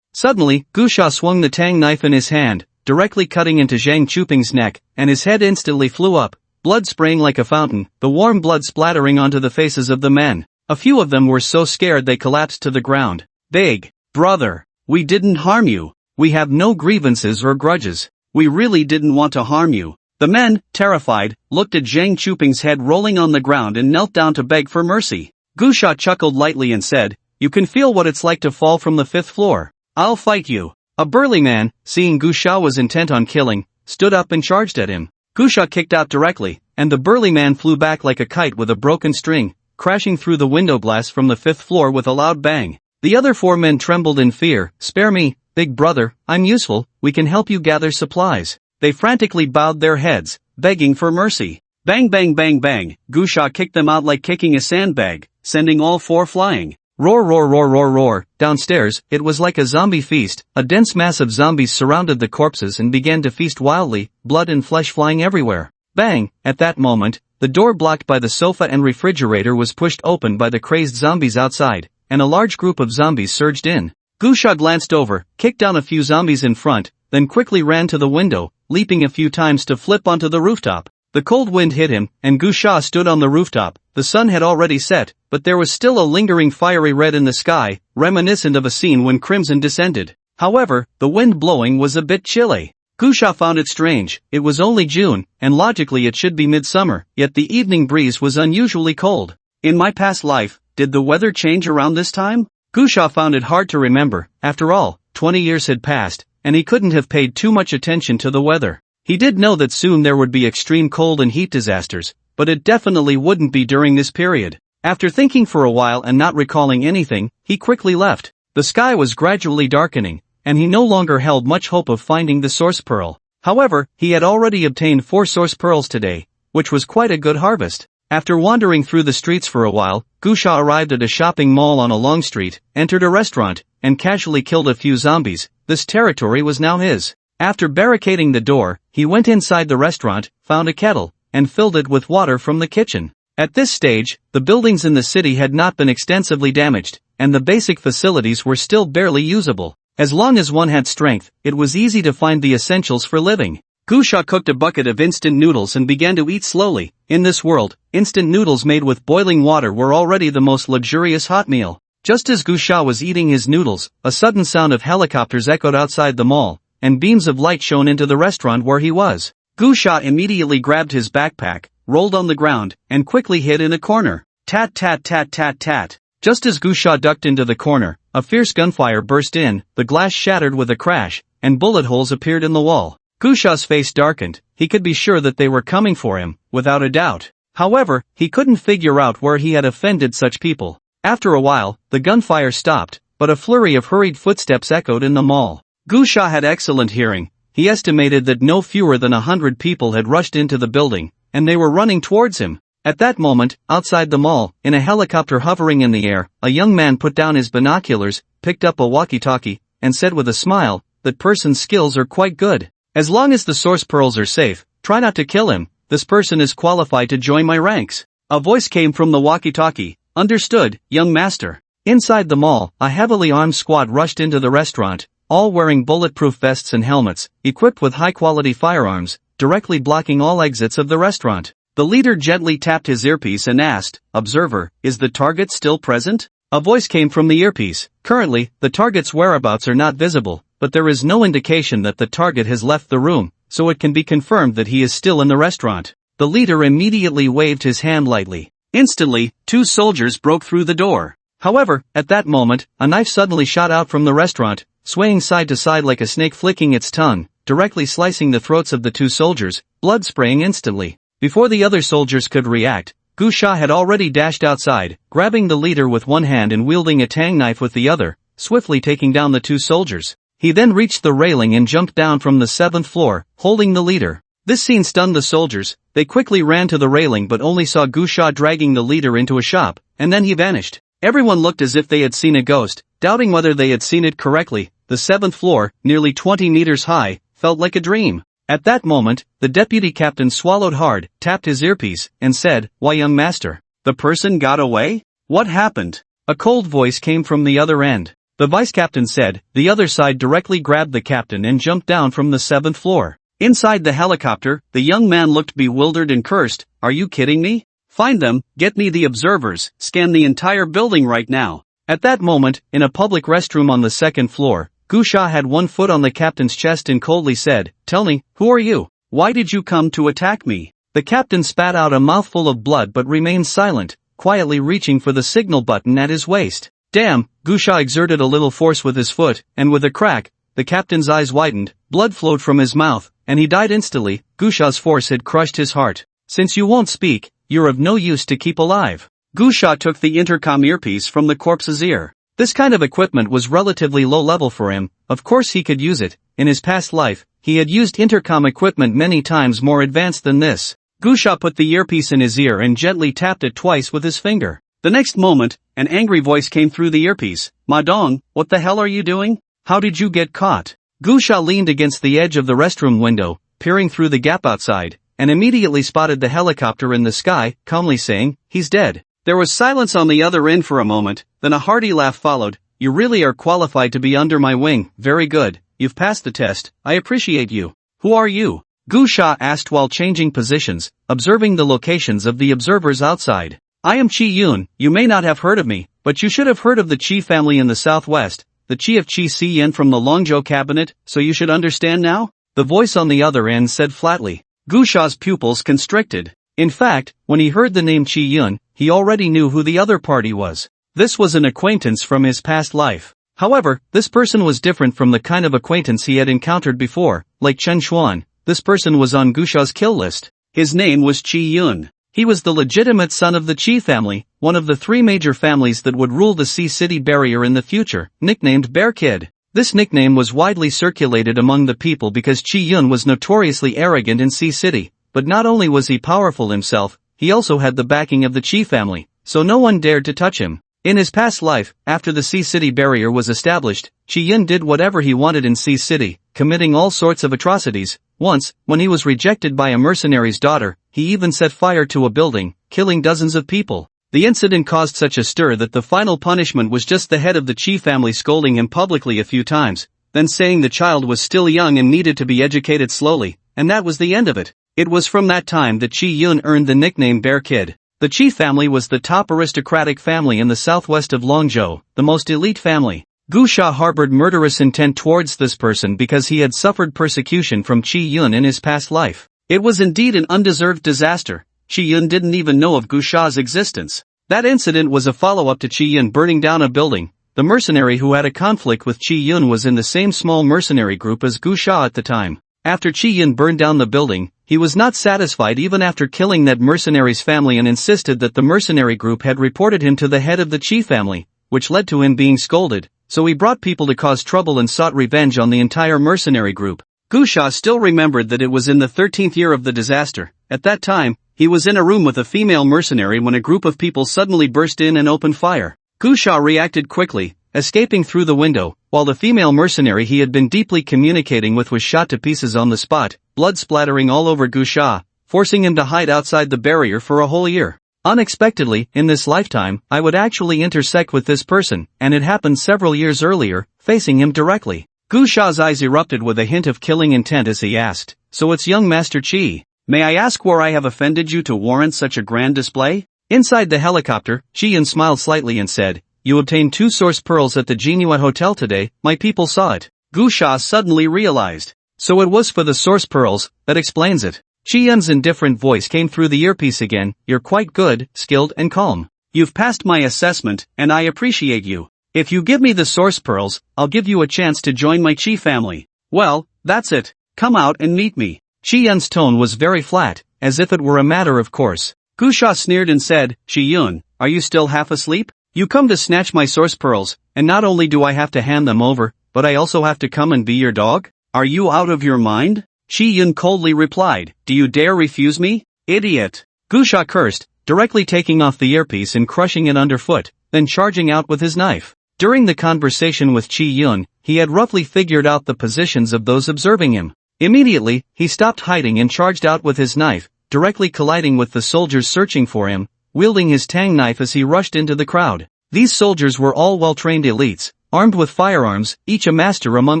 [SPEAKER 1] Suddenly, Gusha swung the tang knife in his hand, directly cutting into Zhang Chuping's neck, and his head instantly flew up, blood spraying like a fountain, the warm blood splattering onto the faces of the men. A few of them were so scared they collapsed to the ground. "Big brother, we didn't harm you. We have no grievances or grudges. We really didn't want to harm you." The men, terrified, looked at Zhang Chuping's head rolling on the ground and knelt down to beg for mercy. Gusha chuckled lightly and said, "You can feel what it's like to fall from the 5th floor. I'll fight you." A burly man, seeing Gusha was intent on killing, stood up and charged at him. Gusha kicked out directly, and the burly man flew back like a kite with a broken string, crashing through the window glass from the 5th floor with a loud bang. The other 4 men trembled in fear. "Spare me, big brother, I'm useful, we can help you gather supplies." They frantically bowed their heads, begging for mercy. Bang bang bang bang, Gusha kicked them out like kicking a sandbag, sending all 4 flying. Roar roar roar roar roar. Downstairs, it was like a zombie feast. A dense mass of zombies surrounded the corpses and began to feast wildly, blood and flesh flying everywhere. Bang! At that moment, the door blocked by the sofa and refrigerator was pushed open by the crazed zombies outside, and a large group of zombies surged in. Gusha glanced over, kicked down a few zombies in front, then quickly ran to the window, leaping a few times to flip onto the rooftop. The cold wind hit him, and Gusha stood on the rooftop. The sun had already set, but there was still a lingering fiery red in the sky, reminiscent of a scene when crimson descended. However, the wind blowing was a bit chilly. Gusha found it strange. It was only June, and logically it should be midsummer, yet the evening breeze was unusually cold. In my past life, did the weather change around this time? Gusha found it hard to remember. After all, 20 years had passed, and he couldn't have paid too much attention to the weather. He did know that soon there would be extreme cold and heat disasters, but it definitely wouldn't be during this period. After thinking for a while and not recalling anything, he quickly left. The sky was gradually darkening, and he no longer held much hope of finding the source pearl. However, he had already obtained 4 source pearls today, which was quite a good harvest. After wandering through the streets for a while, Gusha arrived at a shopping mall on a long street, entered a restaurant, and casually killed a few zombies. This territory was now his. After barricading the door, he went inside the restaurant, found a kettle, and filled it with water from the kitchen. At this stage, the buildings in the city had not been extensively damaged, and the basic facilities were still barely usable. As long as one had strength, it was easy to find the essentials for living. Gusha cooked a bucket of instant noodles and began to eat slowly. In this world, instant noodles made with boiling water were already the most luxurious hot meal. Just as Gusha was eating his noodles, a sudden sound of helicopters echoed outside the mall, and beams of light shone into the restaurant where he was. Gusha immediately grabbed his backpack, rolled on the ground, and quickly hid in a corner. Tat tat tat tat tat. Just as Gusha ducked into the corner, a fierce gunfire burst in, the glass shattered with a crash, and bullet holes appeared in the wall. Gusha's face darkened. He could be sure that they were coming for him, without a doubt. However, he couldn't figure out where he had offended such people. After a while, the gunfire stopped, but a flurry of hurried footsteps echoed in the mall. Gusha had excellent hearing. He estimated that no fewer than 100 people had rushed into the building, and they were running towards him. At that moment, outside the mall, in a helicopter hovering in the air, a young man put down his binoculars, picked up a walkie-talkie, and said with a smile, "That person's skills are quite good. As long as the source pearls are safe, try not to kill him. This person is qualified to join my ranks." A voice came from the walkie-talkie. "Understood, young master." Inside the mall, a heavily armed squad rushed into the restaurant, all wearing bulletproof vests and helmets, equipped with high-quality firearms, directly blocking all exits of the restaurant. The leader gently tapped his earpiece and asked, "Observer, is the target still present?" A voice came from the earpiece. "Currently, the target's whereabouts are not visible, but there is no indication that the target has left the room, so it can be confirmed that he is still in the restaurant." The leader immediately waved his hand lightly. Instantly, 2 soldiers broke through the door. However, at that moment, a knife suddenly shot out from the restaurant, swaying side to side like a snake flicking its tongue, directly slicing the throats of the 2 soldiers, blood spraying instantly. Before the other soldiers could react, Gusha had already dashed outside, grabbing the leader with one hand and wielding a tang knife with the other, swiftly taking down the 2 soldiers. He then reached the railing and jumped down from the 7th floor, holding the leader. This scene stunned the soldiers. They quickly ran to the railing but only saw Gusha dragging the leader into a shop, and then he vanished. Everyone looked as if they had seen a ghost, doubting whether they had seen it correctly. The 7th floor, nearly 20 meters high, felt like a dream. At that moment, the deputy captain swallowed hard, tapped his earpiece, and said, "Why, young master? The person got away? What happened?" A cold voice came from the other end. The vice captain said. The other side directly grabbed the captain and jumped down from the 7th floor. Inside the helicopter, the young man looked bewildered and cursed. "Are you kidding me? Find them, get me the observers, scan the entire building right now." At that moment, in a public restroom on the 2nd floor, Gusha had one foot on the captain's chest and coldly said, "Tell me, who are you? Why did you come to attack me?" The captain spat out a mouthful of blood but remained silent, quietly reaching for the signal button at his waist. "Damn!" Gusha exerted a little force with his foot, and with a crack, the captain's eyes widened, blood flowed from his mouth, and he died instantly. Gusha's force had crushed his heart. "Since you won't speak, you're of no use to keep alive." Gusha took the intercom earpiece from the corpse's ear. This kind of equipment was relatively low level for him. Of course he could use it. In his past life, he had used intercom equipment many times more advanced than this. Gusha put the earpiece in his ear and gently tapped it twice with his finger. The next moment, an angry voice came through the earpiece. "Madong, what the hell are you doing? How did you get caught?" Gusha leaned against the edge of the restroom window, peering through the gap outside, and immediately spotted the helicopter in the sky, calmly saying, "He's dead." There was silence on the other end for a moment, then a hearty laugh followed. "You really are qualified to be under my wing. Very good. You've passed the test. I appreciate you. Who are you?" Gusha asked while changing positions, observing the locations of the observers outside. "I am Chi Yun. You may not have heard of me, but you should have heard of the Chi family in the southwest, the Chi of Chi Cien from the Longzhou cabinet, so you should understand now?" The voice on the other end said flatly. Gusha's pupils constricted. In fact, when he heard the name Chi Yun, he already knew who the other party was. This was an acquaintance from his past life. However, this person was different from the kind of acquaintance he had encountered before. Like Chen Xuan, this person was on Gusha's kill list. His name was Chi Yun. He was the legitimate son of the Chi family, one of the 3 major families that would rule the Sea City barrier in the future, nicknamed Bear Kid. This nickname was widely circulated among the people because Chi Yun was notoriously arrogant in Sea City. But not only was he powerful himself, he also had the backing of the Chi family, so no one dared to touch him. In his past life, after the Sea City barrier was established, Chi-yun did whatever he wanted in Sea City, committing all sorts of atrocities. Once, when he was rejected by a mercenary's daughter, he even set fire to a building, killing dozens of people. The incident caused such a stir that the final punishment was just the head of the Chi family scolding him publicly a few times, then saying the child was still young and needed to be educated slowly, and that was the end of it. It was from that time that Chi-yun earned the nickname Bear Kid. The Chi family was the top aristocratic family in the southwest of Longzhou, the most elite family. Gu Sha harbored murderous intent towards this person because he had suffered persecution from Chi-yun in his past life. It was indeed an undeserved disaster. Chi-yun didn't even know of Gu Sha's existence. That incident was a follow-up to Chi-yun burning down a building. The mercenary who had a conflict with Chi-yun was in the same small mercenary group as Gu Sha at the time. After Chi-yun burned down the building, he was not satisfied even after killing that mercenary's family and insisted that the mercenary group had reported him to the head of the Chi family, which led to him being scolded, so he brought people to cause trouble and sought revenge on the entire mercenary group. Gu Sha still remembered that it was in the 13th year of the disaster. At that time, he was in a room with a female mercenary when a group of people suddenly burst in and opened fire. Gu Sha reacted quickly, escaping through the window, while the female mercenary he had been deeply communicating with was shot to pieces on the spot, blood splattering all over Gu Sha, forcing him to hide outside the barrier for a whole year. Unexpectedly, in this lifetime, I would actually intersect with this person, and it happened several years earlier, facing him directly. Gu Sha's eyes erupted with a hint of killing intent as he asked, "So it's young Master Chi. May I ask where I have offended you to warrant such a grand display?" Inside the helicopter, Chi-yun smiled slightly and said, "You obtained 2 source pearls at the Jinhua Hotel today, my people saw it." Gu Sha suddenly realized. So it was for the source pearls, that explains it. Chi-yun's indifferent voice came through the earpiece again, "You're quite good, skilled and calm. You've passed my assessment, and I appreciate you. If you give me the source pearls, I'll give you a chance to join my Chi family. Well, that's it. Come out and meet me." Chi-yun's tone was very flat, as if it were a matter of course. Gu Sha sneered and said, "Chi-yun, are you still half asleep? You come to snatch my source pearls, and not only do I have to hand them over, but I also have to come and be your dog? Are you out of your mind?" Chi-yun coldly replied, "Do you dare refuse me? Idiot!" Gu Sha cursed, directly taking off the earpiece and crushing it underfoot, then charging out with his knife. During the conversation with Chi-yun, he had roughly figured out the positions of those observing him. Immediately, he stopped hiding and charged out with his knife, directly colliding with the soldiers searching for him, wielding his tang knife as he rushed into the crowd. These soldiers were all well-trained elites, armed with firearms, each a master among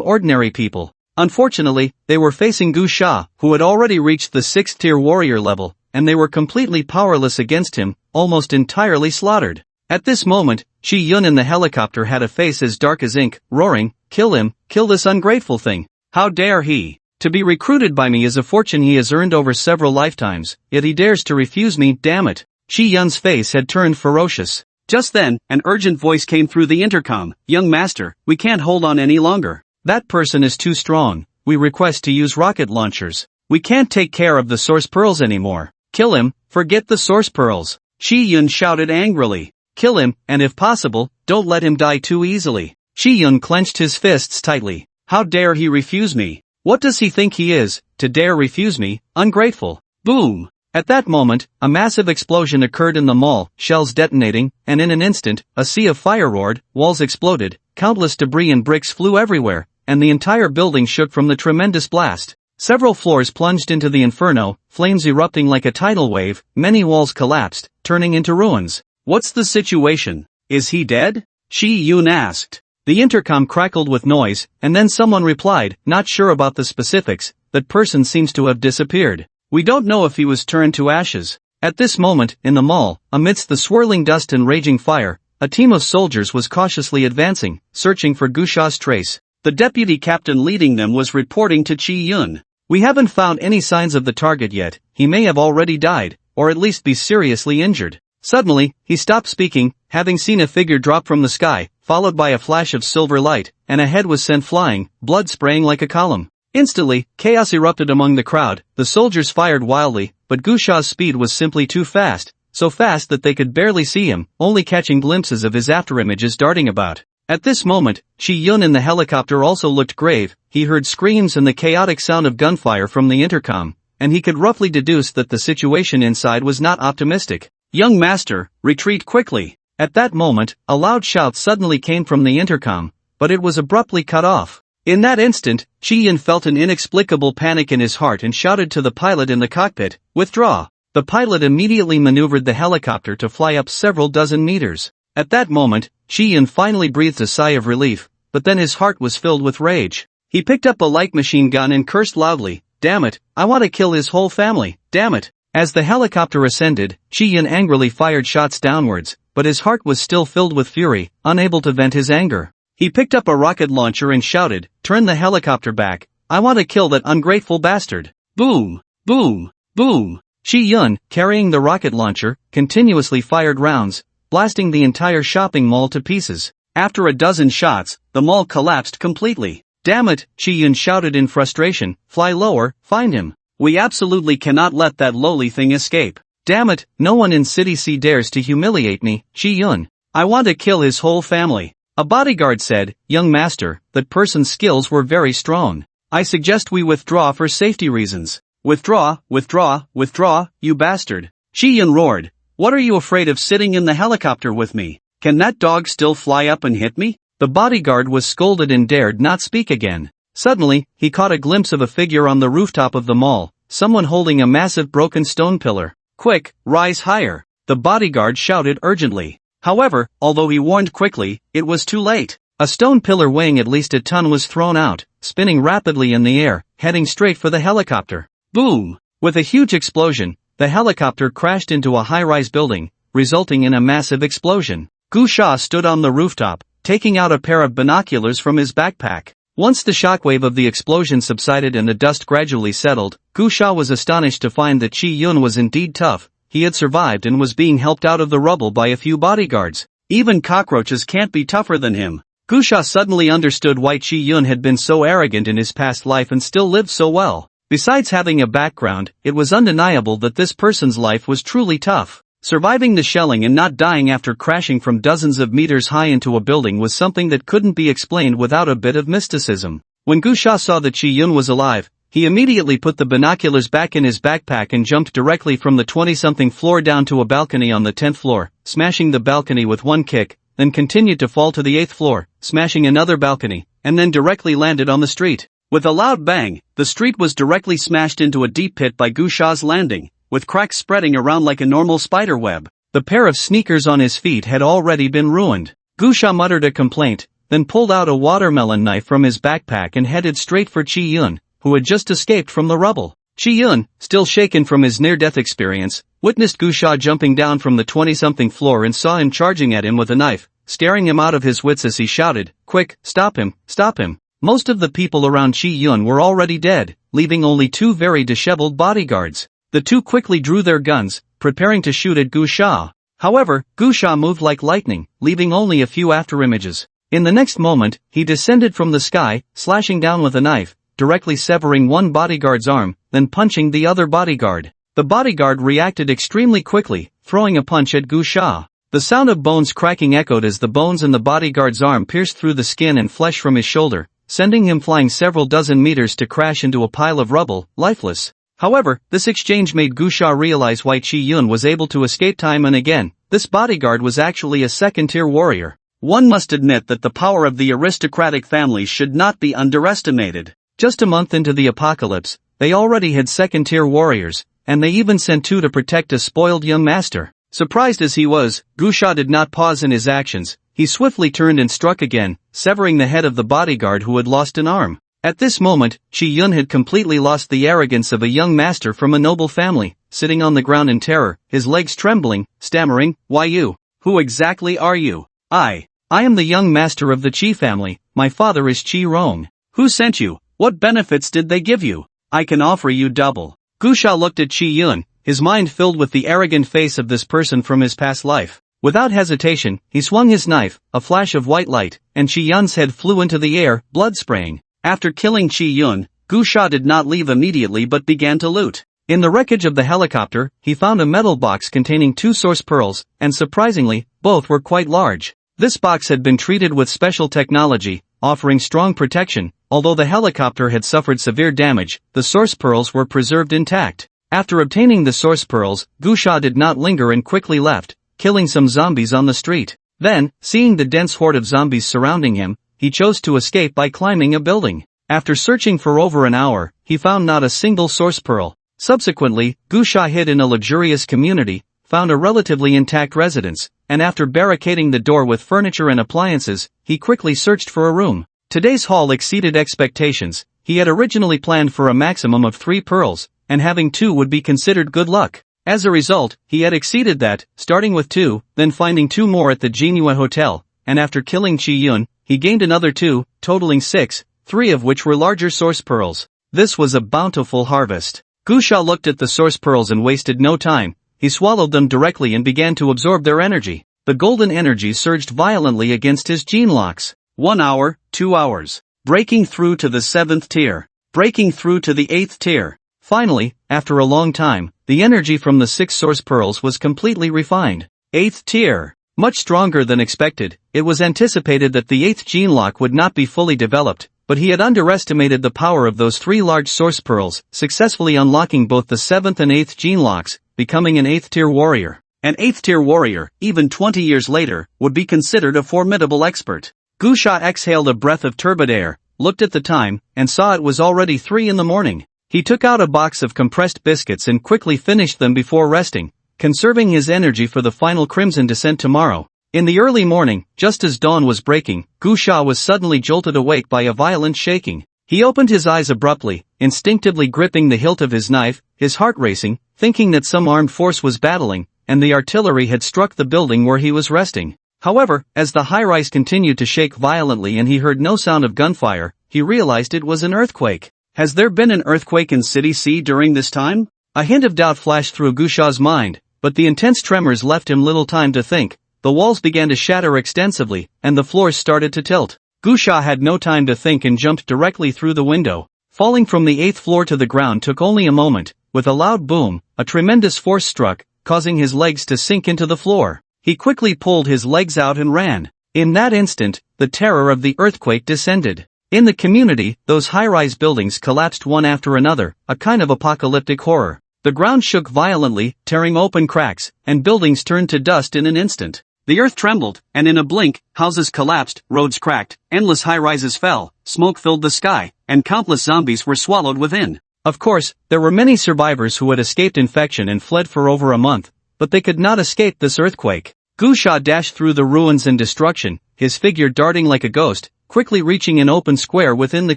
[SPEAKER 1] ordinary people. Unfortunately, they were facing Gu Sha, who had already reached the 6th-tier warrior level, and they were completely powerless against him, almost entirely slaughtered. At this moment, Chi-yun in the helicopter had a face as dark as ink, roaring, "Kill him, kill this ungrateful thing. How dare he? To be recruited by me is a fortune he has earned over several lifetimes, yet he dares to refuse me, damn it." Chi-yun's face had turned ferocious. Just then, an urgent voice came through the intercom, "Young master, we can't hold on any longer. That person is too strong. We request to use rocket launchers. We can't take care of the source pearls anymore. Kill him, forget the source pearls." Chi-yun shouted angrily. "Kill him, and if possible, don't let him die too easily." Chi-yun clenched his fists tightly. How dare he refuse me? What does he think he is, to dare refuse me, ungrateful? Boom! At that moment, a massive explosion occurred in the mall, shells detonating, and in an instant, a sea of fire roared, walls exploded, countless debris and bricks flew everywhere, and the entire building shook from the tremendous blast. Several floors plunged into the inferno, flames erupting like a tidal wave, many walls collapsed, turning into ruins. "What's the situation? Is he dead?" Chi-yun asked. The intercom crackled with noise, and then someone replied, "Not sure about the specifics, that person seems to have disappeared. We don't know if he was turned to ashes." At this moment, in the mall, amidst the swirling dust and raging fire, a team of soldiers was cautiously advancing, searching for Gu Sha's trace. The deputy captain leading them was reporting to Chi-yun. "We haven't found any signs of the target yet. He may have already died, or at least be seriously injured." Suddenly, he stopped speaking, having seen a figure drop from the sky, followed by a flash of silver light, and a head was sent flying, blood spraying like a column. Instantly, chaos erupted among the crowd. The soldiers fired wildly, but Gu Sha's speed was simply too fast, so fast that they could barely see him, only catching glimpses of his afterimages darting about. At this moment, Chi-yun in the helicopter also looked grave. He heard screams and the chaotic sound of gunfire from the intercom, and he could roughly deduce that the situation inside was not optimistic. "Young master, retreat quickly. At that moment, a loud shout suddenly came from the intercom, but it was abruptly cut off. In that instant, Chi-yun felt an inexplicable panic in his heart and shouted to the pilot in the cockpit, "Withdraw!" The pilot immediately maneuvered the helicopter to fly up several dozen meters. At that moment, Chi-yun finally breathed a sigh of relief, but then his heart was filled with rage. He picked up a light machine gun and cursed loudly, "Damn it, I want to kill his whole family, damn it." As the helicopter ascended, Chi-yun angrily fired shots downwards, but his heart was still filled with fury, unable to vent his anger. He picked up a rocket launcher and shouted, "Turn the helicopter back, I want to kill that ungrateful bastard." Boom! Boom! Boom! Chi-yun, carrying the rocket launcher, continuously fired rounds, blasting the entire shopping mall to pieces. After a dozen shots, the mall collapsed completely. "Damn it," Chi-yun shouted in frustration, "fly lower, find him. We absolutely cannot let that lowly thing escape. Damn it, no one in City C dares to humiliate me, Chi-yun. I want to kill his whole family." A bodyguard said, "Young master, that person's skills were very strong. I suggest we withdraw for safety reasons." "Withdraw, withdraw, withdraw, you bastard." Chi-yun roared. "What are you afraid of sitting in the helicopter with me? Can that dog still fly up and hit me?" The bodyguard was scolded and dared not speak again. Suddenly, he caught a glimpse of a figure on the rooftop of the mall, someone holding a massive broken stone pillar. "Quick, rise higher," the bodyguard shouted urgently. However, although he warned quickly, it was too late. A stone pillar weighing at least a ton was thrown out, spinning rapidly in the air, heading straight for the helicopter. Boom! With a huge explosion, the helicopter crashed into a high-rise building, resulting in a massive explosion. Gu Sha stood on the rooftop, taking out a pair of binoculars from his backpack. Once the shockwave of the explosion subsided and the dust gradually settled, Gu Sha was astonished to find that Chi-yun was indeed tough. He had survived and was being helped out of the rubble by a few bodyguards. Even cockroaches can't be tougher than him. Gu Sha suddenly understood why Chi-yun had been so arrogant in his past life and still lived so well. Besides having a background, it was undeniable that this person's life was truly tough. Surviving the shelling and not dying after crashing from dozens of meters high into a building was something that couldn't be explained without a bit of mysticism. When Gu Sha saw that Chi-yun was alive, he immediately put the binoculars back in his backpack and jumped directly from the 20-something floor down to a balcony on the 10th floor, smashing the balcony with one kick, then continued to fall to the 8th floor, smashing another balcony, and then directly landed on the street. With a loud bang, the street was directly smashed into a deep pit by Gu Sha's landing, with cracks spreading around like a normal spider web. The pair of sneakers on his feet had already been ruined. Gu Sha muttered a complaint, then pulled out a watermelon knife from his backpack and headed straight for Chi-yun, who had just escaped from the rubble. Chi-yun, still shaken from his near-death experience, witnessed Gu Sha jumping down from the 20-something floor and saw him charging at him with a knife, scaring him out of his wits as he shouted, "Quick, stop him, stop him." Most of the people around Chi-yun were already dead, leaving only two very disheveled bodyguards. The two quickly drew their guns, preparing to shoot at Gu Sha. However, Gu Sha moved like lightning, leaving only a few afterimages. In the next moment, he descended from the sky, slashing down with a knife, directly severing one bodyguard's arm, then punching the other bodyguard. The bodyguard reacted extremely quickly, throwing a punch at Gu Sha. The sound of bones cracking echoed as the bones in the bodyguard's arm pierced through the skin and flesh from his shoulder, sending him flying several dozen meters to crash into a pile of rubble, lifeless. However, this exchange made Gu Sha realize why Chi-yun was able to escape time and again. This bodyguard was actually a second-tier warrior. One must admit that the power of the aristocratic families should not be underestimated. Just a month into the apocalypse, they already had second-tier warriors, and they even sent two to protect a spoiled young master. Surprised as he was, Gu Sha did not pause in his actions. He swiftly turned and struck again, severing the head of the bodyguard who had lost an arm. At this moment, Chi-yun had completely lost the arrogance of a young master from a noble family, sitting on the ground in terror, his legs trembling, stammering, "Why you? Who exactly are you?" I am the young master of the Chi family, my father is Chi Rong." "Who sent you? What benefits did they give you?" "I can offer you double." Gu Sha looked at Chi-yun, his mind filled with the arrogant face of this person from his past life. Without hesitation, he swung his knife, a flash of white light, and Chi-yun's head flew into the air, blood spraying. After killing Chi-yun, Gu Sha did not leave immediately but began to loot. In the wreckage of the helicopter, he found a metal box containing 2 source pearls, and surprisingly, both were quite large. This box had been treated with special technology, offering strong protection. Although the helicopter had suffered severe damage, the source pearls were preserved intact. After obtaining the source pearls, Gu Sha did not linger and quickly left, killing some zombies on the street. Then, seeing the dense horde of zombies surrounding him, he chose to escape by climbing a building. After searching for over an hour, he found not a single source pearl. Subsequently, Gusha hid in a luxurious community, found a relatively intact residence, and after barricading the door with furniture and appliances, he quickly searched for a room. Today's haul exceeded expectations. He had originally planned for a maximum of 3 pearls, and having 2 would be considered good luck. As a result, he had exceeded that, starting with 2, then finding 2 more at the Jinhua Hotel, and after killing Chi Yun, he gained another 2, totaling 6, 3 of which were larger source pearls. This was a bountiful harvest. Gusha looked at the source pearls and wasted no time. He swallowed them directly and began to absorb their energy. The golden energy surged violently against his gene locks. 1 hour, 2 hours. Breaking through to the 7th tier. Breaking through to the 8th tier. Finally, after a long time, the energy from the 6 source pearls was completely refined. 8th tier. Much stronger than expected. It was anticipated that the 8th gene lock would not be fully developed, but he had underestimated the power of those 3 large source pearls, successfully unlocking both the 7th and 8th gene locks, becoming an 8th tier warrior. An 8th tier warrior, even 20 years later, would be considered a formidable expert. Gusha exhaled a breath of turbid air, looked at the time, and saw it was already 3 in the morning. He took out a box of compressed biscuits and quickly finished them before resting, conserving his energy for the final Crimson Descent tomorrow. In the early morning, just as dawn was breaking, Gusha was suddenly jolted awake by a violent shaking. He opened his eyes abruptly, instinctively gripping the hilt of his knife, his heart racing, thinking that some armed force was battling, and the artillery had struck the building where he was resting. However, as the high-rise continued to shake violently and he heard no sound of gunfire, he realized it was an earthquake. Has there been an earthquake in City C during this time? A hint of doubt flashed through Gusha's mind, but the intense tremors left him little time to think. The walls began to shatter extensively, and the floors started to tilt. Gusha had no time to think and jumped directly through the window. Falling from the 8th floor to the ground took only a moment. With a loud boom, a tremendous force struck, causing his legs to sink into the floor. He quickly pulled his legs out and ran. In that instant, the terror of the earthquake descended. In the community, those high-rise buildings collapsed one after another, a kind of apocalyptic horror. The ground shook violently, tearing open cracks, and buildings turned to dust in an instant. The earth trembled, and in a blink, houses collapsed, roads cracked, endless high-rises fell, smoke filled the sky, and countless zombies were swallowed within. Of course, there were many survivors who had escaped infection and fled for over a month, but they could not escape this earthquake. Gusha dashed through the ruins and destruction, his figure darting like a ghost, quickly reaching an open square within the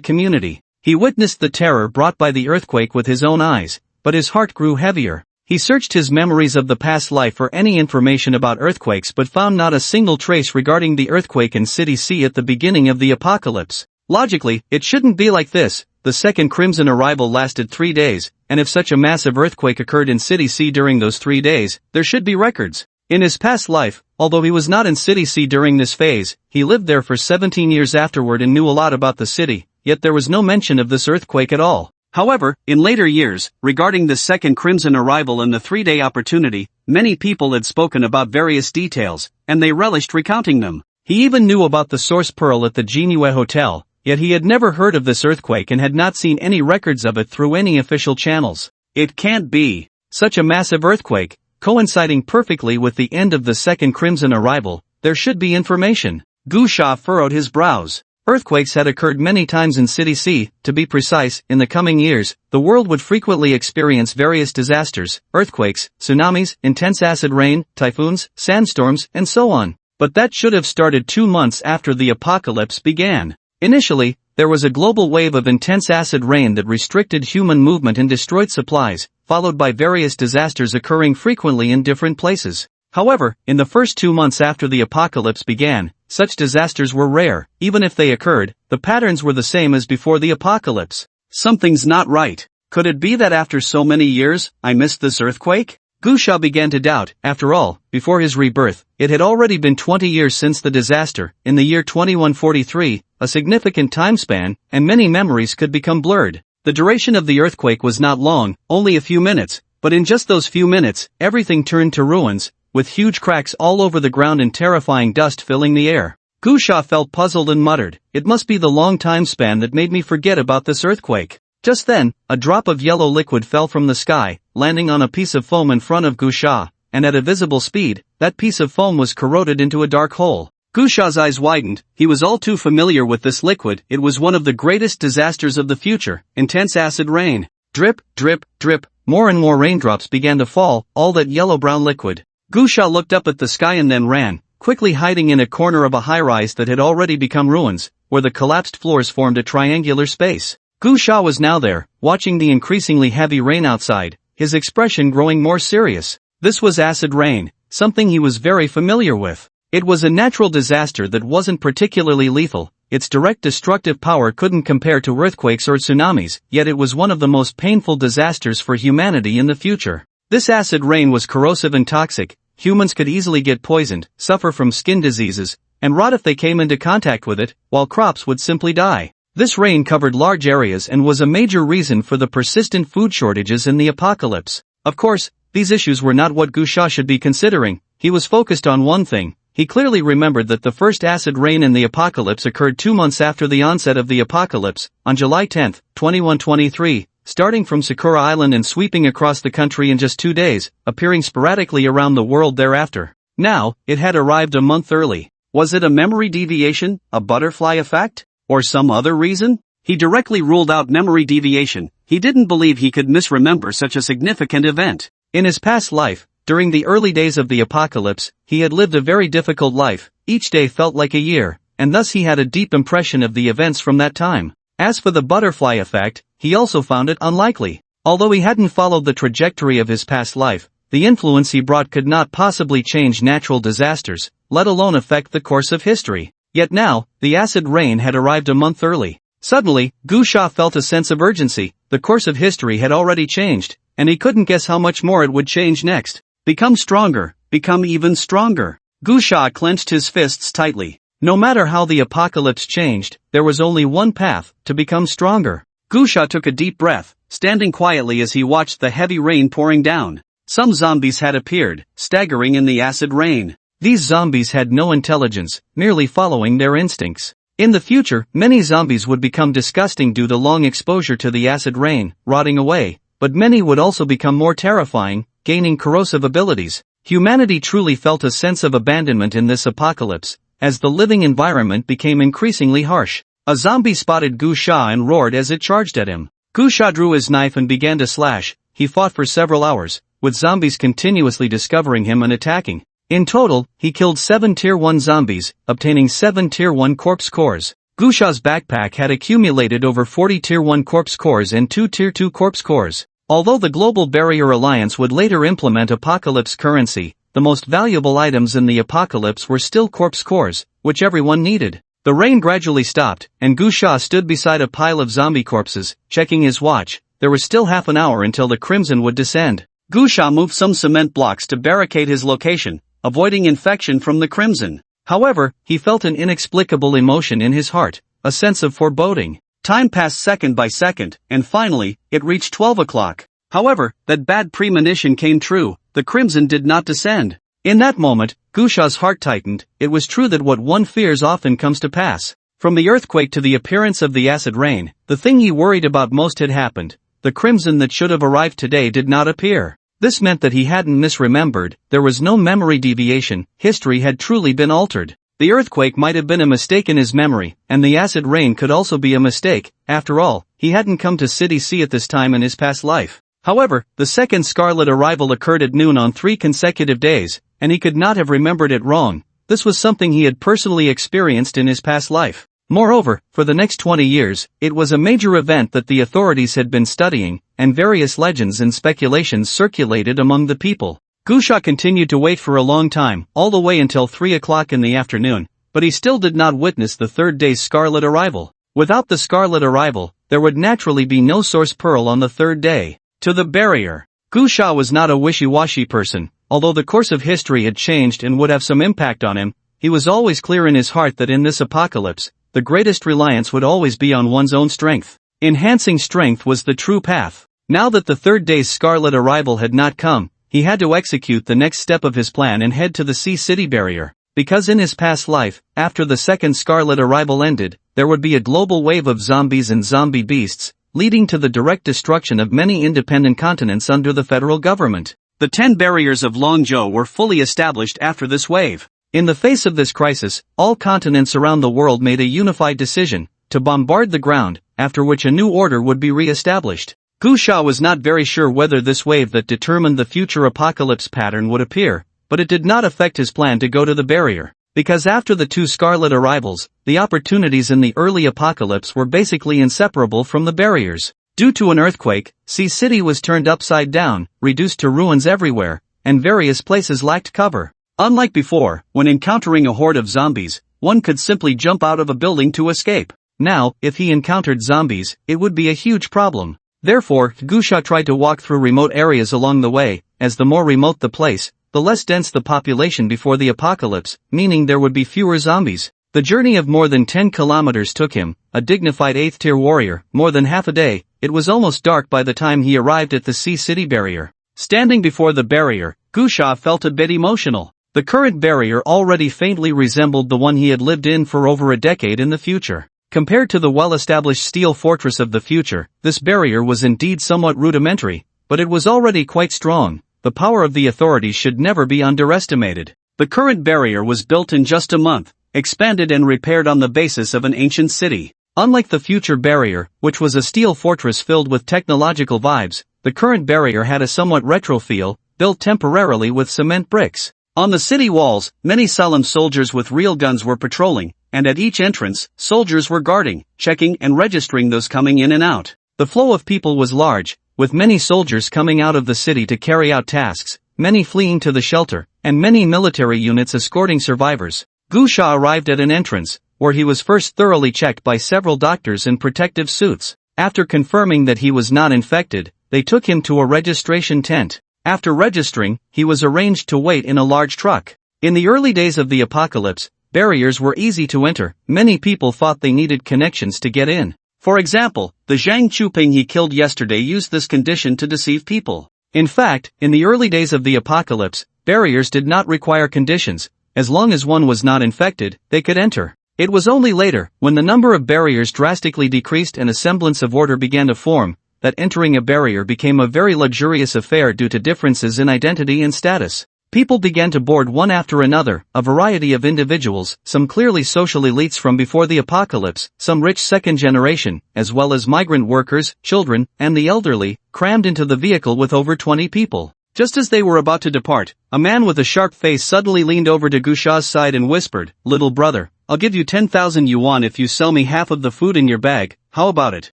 [SPEAKER 1] community. He witnessed the terror brought by the earthquake with his own eyes, but his heart grew heavier. He searched his memories of the past life for any information about earthquakes but found not a single trace regarding the earthquake in City C at the beginning of the apocalypse. Logically, it shouldn't be like this. The second Crimson arrival lasted 3 days, and if such a massive earthquake occurred in City C during those 3 days, there should be records. In his past life, although he was not in City C during this phase, he lived there for 17 years afterward and knew a lot about the city, yet there was no mention of this earthquake at all. However, in later years, regarding the second Crimson arrival and the 3-day opportunity, many people had spoken about various details, and they relished recounting them. He even knew about the source pearl at the Jinhua Hotel, yet he had never heard of this earthquake and had not seen any records of it through any official channels. It can't be. Such a massive earthquake, coinciding perfectly with the end of the second Crimson arrival, there should be information. Gusha furrowed his brows. Earthquakes had occurred many times in City C. To be precise, in the coming years, the world would frequently experience various disasters, earthquakes, tsunamis, intense acid rain, typhoons, sandstorms, and so on. But that should have started 2 months after the apocalypse began. Initially, there was a global wave of intense acid rain that restricted human movement and destroyed supplies, followed by various disasters occurring frequently in different places. However, in the first 2 months after the apocalypse began, such disasters were rare. Even if they occurred, the patterns were the same as before the apocalypse. Something's not right. Could it be that after so many years, I missed this earthquake? Gusha began to doubt. After all, before his rebirth, it had already been 20 years since the disaster. In the year 2143, a significant time span, and many memories could become blurred. The duration of the earthquake was not long, only a few minutes, but in just those few minutes, everything turned to ruins, with huge cracks all over the ground and terrifying dust filling the air. Gusha felt puzzled and muttered, "It must be the long time span that made me forget about this earthquake." Just then, a drop of yellow liquid fell from the sky, landing on a piece of foam in front of Gusha. and at a visible speed, that piece of foam was corroded into a dark hole. Gusha's eyes widened. He was all too familiar with this liquid. It was one of the greatest disasters of the future, intense acid rain. Drip, drip, drip, more and more raindrops began to fall, all that yellow-brown liquid. Gusha looked up at the sky and then ran, quickly hiding in a corner of a high-rise that had already become ruins, where the collapsed floors formed a triangular space. Gusha was now there, watching the increasingly heavy rain outside, his expression growing more serious. This was acid rain, something he was very familiar with. It was a natural disaster that wasn't particularly lethal. Its direct destructive power couldn't compare to earthquakes or tsunamis, yet it was one of the most painful disasters for humanity in the future. This acid rain was corrosive and toxic. Humans could easily get poisoned, suffer from skin diseases, and rot if they came into contact with it, while crops would simply die. This rain covered large areas and was a major reason for the persistent food shortages in the apocalypse. Of course, these issues were not what Gusha should be considering. He was focused on one thing. He clearly remembered that the first acid rain in the apocalypse occurred 2 months after the onset of the apocalypse, on July 10, 2123, starting from Sakura Island and sweeping across the country in just 2 days, appearing sporadically around the world thereafter. Now, it had arrived a month early. Was it a memory deviation, a butterfly effect, or some other reason? He directly ruled out memory deviation. He didn't believe he could misremember such a significant event. In his past life, during the early days of the apocalypse, he had lived a very difficult life. Each day felt like a year, and thus he had a deep impression of the events from that time. As for the butterfly effect, he also found it unlikely. Although he hadn't followed the trajectory of his past life, the influence he brought could not possibly change natural disasters, let alone affect the course of history. Yet now, the acid rain had arrived a month early. Suddenly, Gusha felt a sense of urgency. The course of history had already changed, and he couldn't guess how much more it would change next. Become stronger, become even stronger. Gusha clenched his fists tightly. No matter how the apocalypse changed, there was only one path, to become stronger. Gusha took a deep breath, standing quietly as he watched the heavy rain pouring down. Some zombies had appeared, staggering in the acid rain. These zombies had no intelligence, merely following their instincts. In the future, many zombies would become disgusting due to long exposure to the acid rain, rotting away, but many would also become more terrifying, gaining corrosive abilities. Humanity truly felt a sense of abandonment in this apocalypse, as the living environment became increasingly harsh. A zombie spotted Gusha and roared as it charged at him. Gusha drew his knife and began to slash. He fought for several hours, with zombies continuously discovering him and attacking. In total, he killed 7 Tier 1 zombies, obtaining 7 Tier 1 corpse cores. Gusha's backpack had accumulated over 40 Tier 1 corpse cores and 2 Tier 2 corpse cores. Although the Global Barrier Alliance would later implement apocalypse currency, the most valuable items in the apocalypse were still corpse cores, which everyone needed. The rain gradually stopped, and Gusha stood beside a pile of zombie corpses, checking his watch. There was still half an hour until the crimson would descend. Gusha moved some cement blocks to barricade his location, avoiding infection from the crimson. However, he felt an inexplicable emotion in his heart, a sense of foreboding. Time passed second by second, and finally, it reached 12 o'clock. However, that bad premonition came true. The crimson did not descend. In that moment, Gusha's heart tightened. It was true that what one fears often comes to pass. From the earthquake to the appearance of the acid rain, the thing he worried about most had happened. The crimson that should have arrived today did not appear. This meant that he hadn't misremembered. There was no memory deviation. History had truly been altered. The earthquake might have been a mistake in his memory, and the acid rain could also be a mistake. After all, he hadn't come to City C at this time in his past life. However, the second Scarlet arrival occurred at noon on 3 consecutive days, and he could not have remembered it wrong. This was something he had personally experienced in his past life. Moreover, for the next 20 years, it was a major event that the authorities had been studying, and various legends and speculations circulated among the people. Gusha continued to wait for a long time, all the way until 3 o'clock in the afternoon, but he still did not witness the third day's Scarlet arrival. Without the Scarlet arrival, there would naturally be no Source Pearl on the third day. To the barrier. Gusha was not a wishy-washy person. Although the course of history had changed and would have some impact on him, he was always clear in his heart that in this apocalypse, the greatest reliance would always be on one's own strength. Enhancing strength was the true path. Now that the third day's Scarlet arrival had not come, he had to execute the next step of his plan and head to the Sea City barrier. Because in his past life, after the second Scarlet arrival ended, there would be a global wave of zombies and zombie beasts, leading to the direct destruction of many independent continents under the federal government. The 10 barriers of Longzhou were fully established after this wave. In the face of this crisis, all continents around the world made a unified decision to bombard the ground, after which a new order would be re-established. Gu Sha was not very sure whether this wave that determined the future apocalypse pattern would appear, but it did not affect his plan to go to the barrier. Because after the two Scarlet arrivals, the opportunities in the early apocalypse were basically inseparable from the barriers. Due to an earthquake, Sea City was turned upside down, reduced to ruins everywhere, and various places lacked cover. Unlike before, when encountering a horde of zombies, one could simply jump out of a building to escape. Now, if he encountered zombies, it would be a huge problem. Therefore, Gu Sha tried to walk through remote areas along the way, as the more remote the place, the less dense the population before the apocalypse, meaning there would be fewer zombies. The journey of more than 10 kilometers took him, a dignified 8th-tier warrior, more than half a day. It was almost dark by the time he arrived at the Sea City barrier. Standing before the barrier, Gu Sha felt a bit emotional. The current barrier already faintly resembled the one he had lived in for over a decade in the future. Compared to the well-established steel fortress of the future, this barrier was indeed somewhat rudimentary, but it was already quite strong. The power of the authorities should never be underestimated. The current barrier was built in just a month, expanded and repaired on the basis of an ancient city. Unlike the future barrier, which was a steel fortress filled with technological vibes, the current barrier had a somewhat retro feel, built temporarily with cement bricks. On the city walls, many solemn soldiers with real guns were patrolling, and at each entrance, soldiers were guarding, checking and registering those coming in and out. The flow of people was large, with many soldiers coming out of the city to carry out tasks, many fleeing to the shelter, and many military units escorting survivors. Gu Sha arrived at an entrance, where he was first thoroughly checked by several doctors in protective suits. After confirming that he was not infected, they took him to a registration tent. After registering, he was arranged to wait in a large truck. In the early days of the apocalypse, barriers were easy to enter. Many people thought they needed connections to get in. For example, the Zhang Chuping he killed yesterday used this condition to deceive people. In fact, in the early days of the apocalypse, barriers did not require conditions. As long as one was not infected, they could enter. It was only later, when the number of barriers drastically decreased and a semblance of order began to form, that entering a barrier became a very luxurious affair due to differences in identity and status. People began to board one after another, a variety of individuals, some clearly social elites from before the apocalypse, some rich second generation, as well as migrant workers, children, and the elderly, crammed into the vehicle with over 20 people. Just as they were about to depart, a man with a sharp face suddenly leaned over to Gu Sha's side and whispered, "Little brother, I'll give you 10,000 yuan if you sell me half of the food in your bag, how about it?"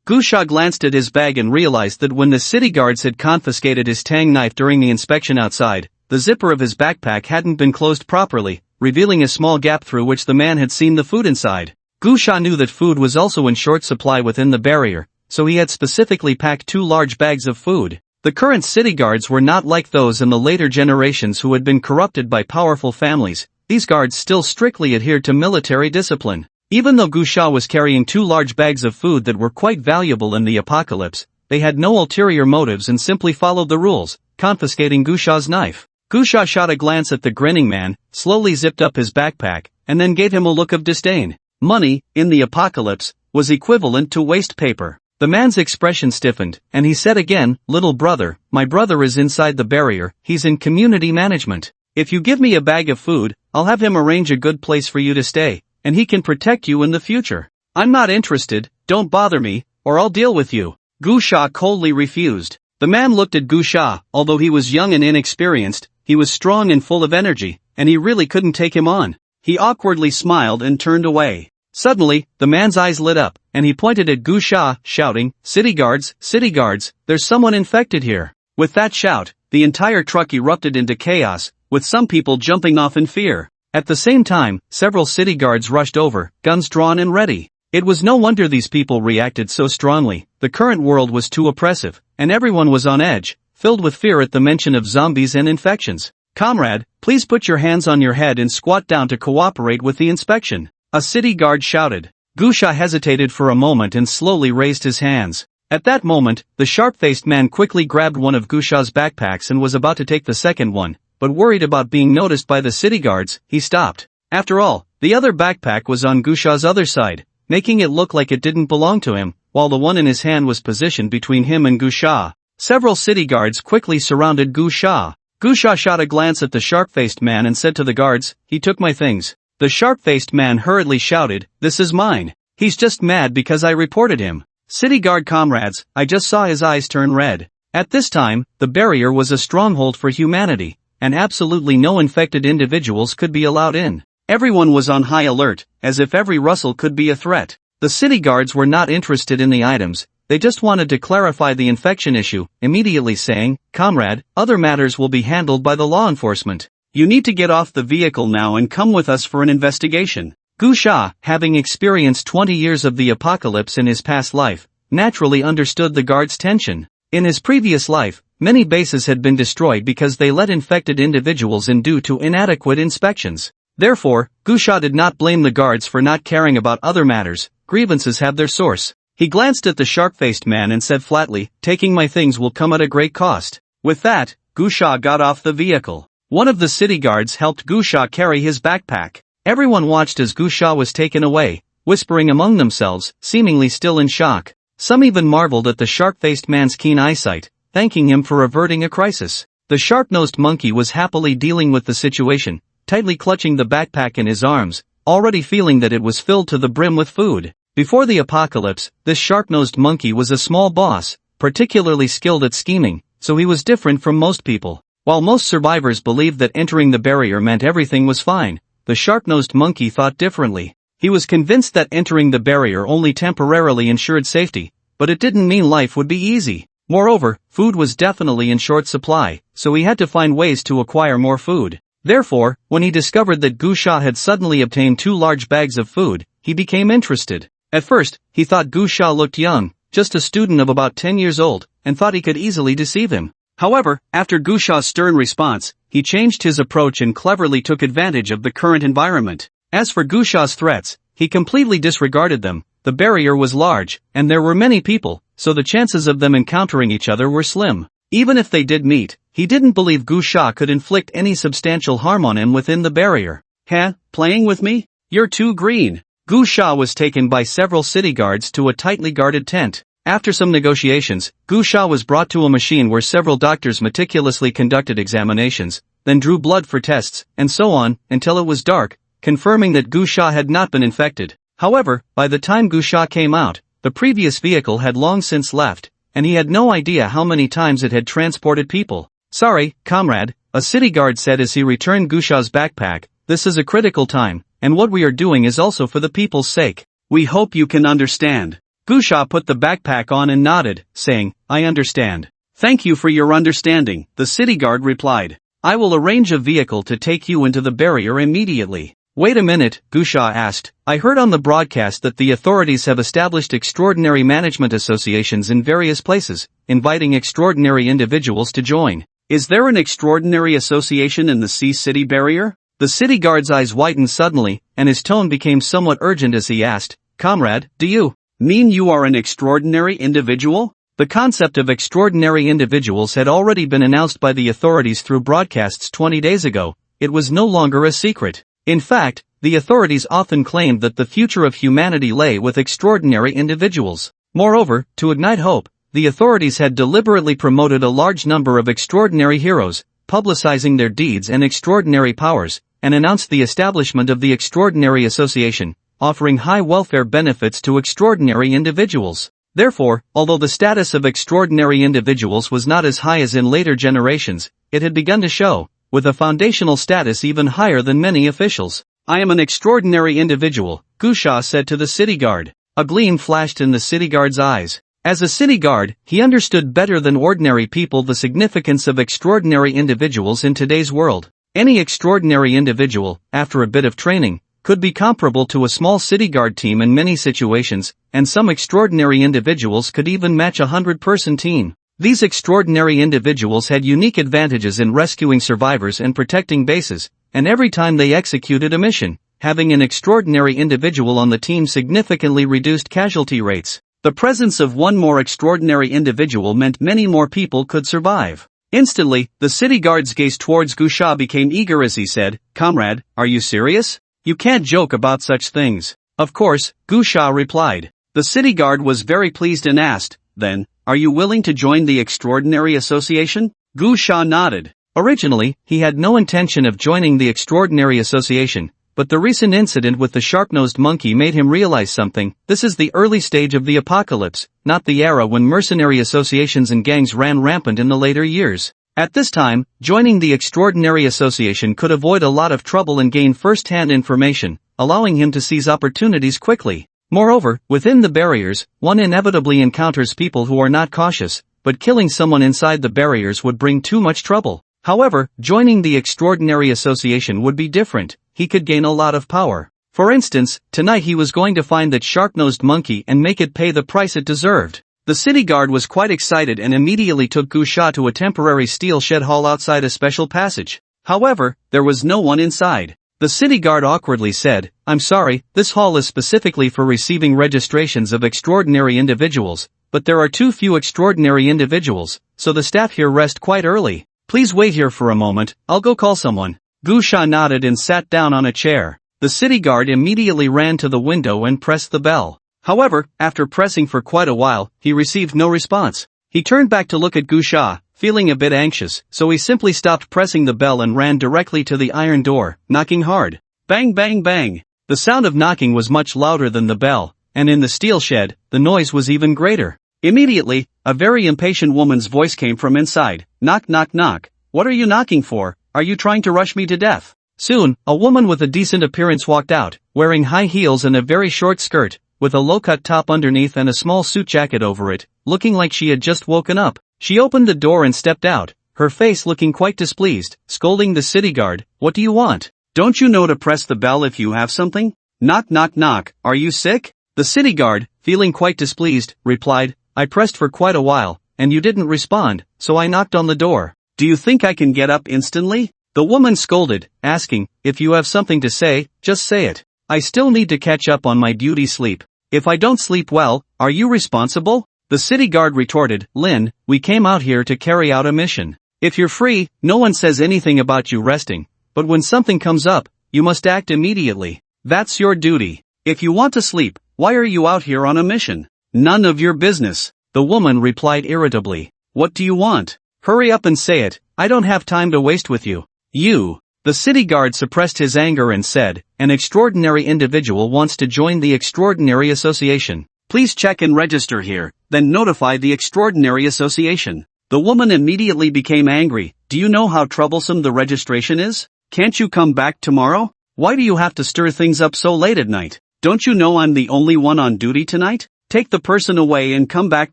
[SPEAKER 1] Gu Sha glanced at his bag and realized that when the city guards had confiscated his tang knife during the inspection outside, the zipper of his backpack hadn't been closed properly, revealing a small gap through which the man had seen the food inside. Gu Sha knew that food was also in short supply within the barrier, so he had specifically packed 2 large bags of food. The current city guards were not like those in the later generations who had been corrupted by powerful families. These guards still strictly adhered to military discipline. Even though Gu Sha was carrying 2 large bags of food that were quite valuable in the apocalypse, they had no ulterior motives and simply followed the rules, confiscating Gu Sha's knife. Gu Sha shot a glance at the grinning man, slowly zipped up his backpack, and then gave him a look of disdain. Money, in the apocalypse, was equivalent to waste paper. The man's expression stiffened, and he said again, "Little brother, my brother is inside the barrier, he's in community management. If you give me a bag of food, I'll have him arrange a good place for you to stay, and he can protect you in the future. I'm not interested, don't bother me, or I'll deal with you." Gu Sha coldly refused. The man looked at Gu Sha. Although he was young and inexperienced, he was strong and full of energy, and he really couldn't take him on. He awkwardly smiled and turned away. Suddenly, the man's eyes lit up, and he pointed at Gu Sha, shouting, city guards, there's someone infected here." With that shout, the entire truck erupted into chaos, with some people jumping off in fear. At the same time, several city guards rushed over, guns drawn and ready. It was no wonder these people reacted so strongly. The current world was too oppressive, and everyone was on edge, filled with fear at the mention of zombies and infections. "Comrade, please put your hands on your head and squat down to cooperate with the inspection," a city guard shouted. Gu Sha hesitated for a moment and slowly raised his hands. At that moment, the sharp-faced man quickly grabbed one of Gu Sha's backpacks and was about to take the second one, but worried about being noticed by the city guards, he stopped. After all, the other backpack was on Gu Sha's other side, making it look like it didn't belong to him, while the one in his hand was positioned between him and Gu Sha. Several city guards quickly surrounded Gu Sha. Gusha shot a glance at the sharp-faced man and said to the guards, "He took my things." The sharp-faced man hurriedly shouted, "This is mine. He's just mad because I reported him." City guard comrades, I just saw his eyes turn red. At this time, the barrier was a stronghold for humanity, and absolutely no infected individuals could be allowed in. Everyone was on high alert, as if every rustle could be a threat. The city guards were not interested in the items, they just wanted to clarify the infection issue, immediately saying, "Comrade, other matters will be handled by the law enforcement. You need to get off the vehicle now and come with us for an investigation." Gusha, having experienced 20 years of the apocalypse in his past life, naturally understood the guards' tension. In his previous life, many bases had been destroyed because they let infected individuals in due to inadequate inspections. Therefore, Gusha did not blame the guards for not caring about other matters. Grievances have their source. He glanced at the sharp-faced man and said flatly, "Taking my things will come at a great cost." With that, Gusha got off the vehicle. One of the city guards helped Gusha carry his backpack. Everyone watched as Gusha was taken away, whispering among themselves, seemingly still in shock. Some even marveled at the sharp-faced man's keen eyesight, thanking him for averting a crisis. The sharp-nosed monkey was happily dealing with the situation, tightly clutching the backpack in his arms, already feeling that it was filled to the brim with food. Before the apocalypse, this sharp-nosed monkey was a small boss, particularly skilled at scheming, so he was different from most people. While most survivors believed that entering the barrier meant everything was fine, the sharp-nosed monkey thought differently. He was convinced that entering the barrier only temporarily ensured safety, but it didn't mean life would be easy. Moreover, food was definitely in short supply, so he had to find ways to acquire more food. Therefore, when he discovered that Gusha had suddenly obtained 2 large bags of food, he became interested. At first, he thought Gusha looked young, just a student of about 10 years old, and thought he could easily deceive him. However, after Gusha's stern response, he changed his approach and cleverly took advantage of the current environment. As for Gusha's threats, he completely disregarded them. The barrier was large, and there were many people, so the chances of them encountering each other were slim. Even if they did meet, he didn't believe Gusha could inflict any substantial harm on him within the barrier. "Huh? Playing with me? You're too green." Gusha was taken by several city guards to a tightly guarded tent. After some negotiations, Gusha was brought to a machine where several doctors meticulously conducted examinations, then drew blood for tests, and so on, until it was dark, confirming that Gusha had not been infected. However, by the time Gusha came out, the previous vehicle had long since left, and he had no idea how many times it had transported people. "Sorry, comrade," a city guard said as he returned Gusha's backpack, "this is a critical time, and what we are doing is also for the people's sake. We hope you can understand." Gusha put the backpack on and nodded, saying, "I understand." "Thank you for your understanding," the city guard replied. "I will arrange a vehicle to take you into the barrier immediately." "Wait a minute," Gusha asked. "I heard on the broadcast that the authorities have established extraordinary management associations in various places, inviting extraordinary individuals to join. Is there an extraordinary association in the Sea City barrier?" The city guard's eyes widened suddenly, and his tone became somewhat urgent as he asked, "Comrade, do you mean you are an extraordinary individual?" The concept of extraordinary individuals had already been announced by the authorities through broadcasts 20 days ago. It was no longer a secret. In fact, the authorities often claimed that the future of humanity lay with extraordinary individuals. Moreover, to ignite hope, the authorities had deliberately promoted a large number of extraordinary heroes, publicizing their deeds and extraordinary powers, and announced the establishment of the Extraordinary Association, offering high welfare benefits to extraordinary individuals. Therefore, although the status of extraordinary individuals was not as high as in later generations, it had begun to show, with a foundational status even higher than many officials. "I am an extraordinary individual," Gusha said to the city guard. A gleam flashed in the city guard's eyes. As a city guard, he understood better than ordinary people the significance of extraordinary individuals in today's world. Any extraordinary individual, after a bit of training, could be comparable to a small city guard team in many situations, and some extraordinary individuals could even match a 100-person team. These extraordinary individuals had unique advantages in rescuing survivors and protecting bases, and every time they executed a mission, having an extraordinary individual on the team significantly reduced casualty rates. The presence of one more extraordinary individual meant many more people could survive. Instantly, the city guard's gaze towards Gusha became eager as he said, "Comrade, are you serious? You can't joke about such things." "Of course," Gusha replied. The city guard was very pleased and asked, "Then, are you willing to join the Extraordinary Association?" Gusha nodded. Originally, he had no intention of joining the Extraordinary Association, but the recent incident with the sharp-nosed monkey made him realize something. This is the early stage of the apocalypse, not the era when mercenary associations and gangs ran rampant in the later years. At this time, joining the Extraordinary Association could avoid a lot of trouble and gain first-hand information, allowing him to seize opportunities quickly. Moreover, within the barriers, one inevitably encounters people who are not cautious, but killing someone inside the barriers would bring too much trouble. However, joining the Extraordinary Association would be different. He could gain a lot of power. For instance, tonight he was going to find that sharp-nosed monkey and make it pay the price it deserved. The city guard was quite excited and immediately took Gu Sha to a temporary steel shed hall outside a special passage. However, there was no one inside. The city guard awkwardly said, "I'm sorry, this hall is specifically for receiving registrations of extraordinary individuals, but there are too few extraordinary individuals, so the staff here rest quite early. Please wait here for a moment, I'll go call someone." Gu Sha nodded and sat down on a chair. The city guard immediately ran to the window and pressed the bell. However, after pressing for quite a while, he received no response. He turned back to look at Gu Sha, feeling a bit anxious, so he simply stopped pressing the bell and ran directly to the iron door, knocking hard. Bang bang bang! The sound of knocking was much louder than the bell, and in the steel shed, the noise was even greater. Immediately, a very impatient woman's voice came from inside. "Knock knock knock. What are you knocking for? Are you trying to rush me to death?" Soon, a woman with a decent appearance walked out, wearing high heels and a very short skirt, with a low-cut top underneath and a small suit jacket over it, looking like she had just woken up. She opened the door and stepped out, her face looking quite displeased, scolding the city guard. "What do you want? Don't you know to press the bell if you have something? Knock knock knock, are you sick?" The city guard, feeling quite displeased, replied, "I pressed for quite a while, and you didn't respond, so I knocked on the door. Do you think I can get up instantly?" The woman scolded, asking, "If you have something to say, just say it. I still need to catch up on my beauty sleep. If I don't sleep well, are you responsible?" The city guard retorted, "Lin, we came out here to carry out a mission. If you're free, no one says anything about you resting, but when something comes up, you must act immediately. That's your duty. If you want to sleep, why are you out here on a mission?" "None of your business," the woman replied irritably. "What do you want? Hurry up and say it, I don't have time to waste with you." "You." The city guard suppressed his anger and said, "An extraordinary individual wants to join the Extraordinary Association. Please check and register here, then notify the Extraordinary Association." The woman immediately became angry. "Do you know how troublesome the registration is? Can't you come back tomorrow? Why do you have to stir things up so late at night? Don't you know I'm the only one on duty tonight? Take the person away and come back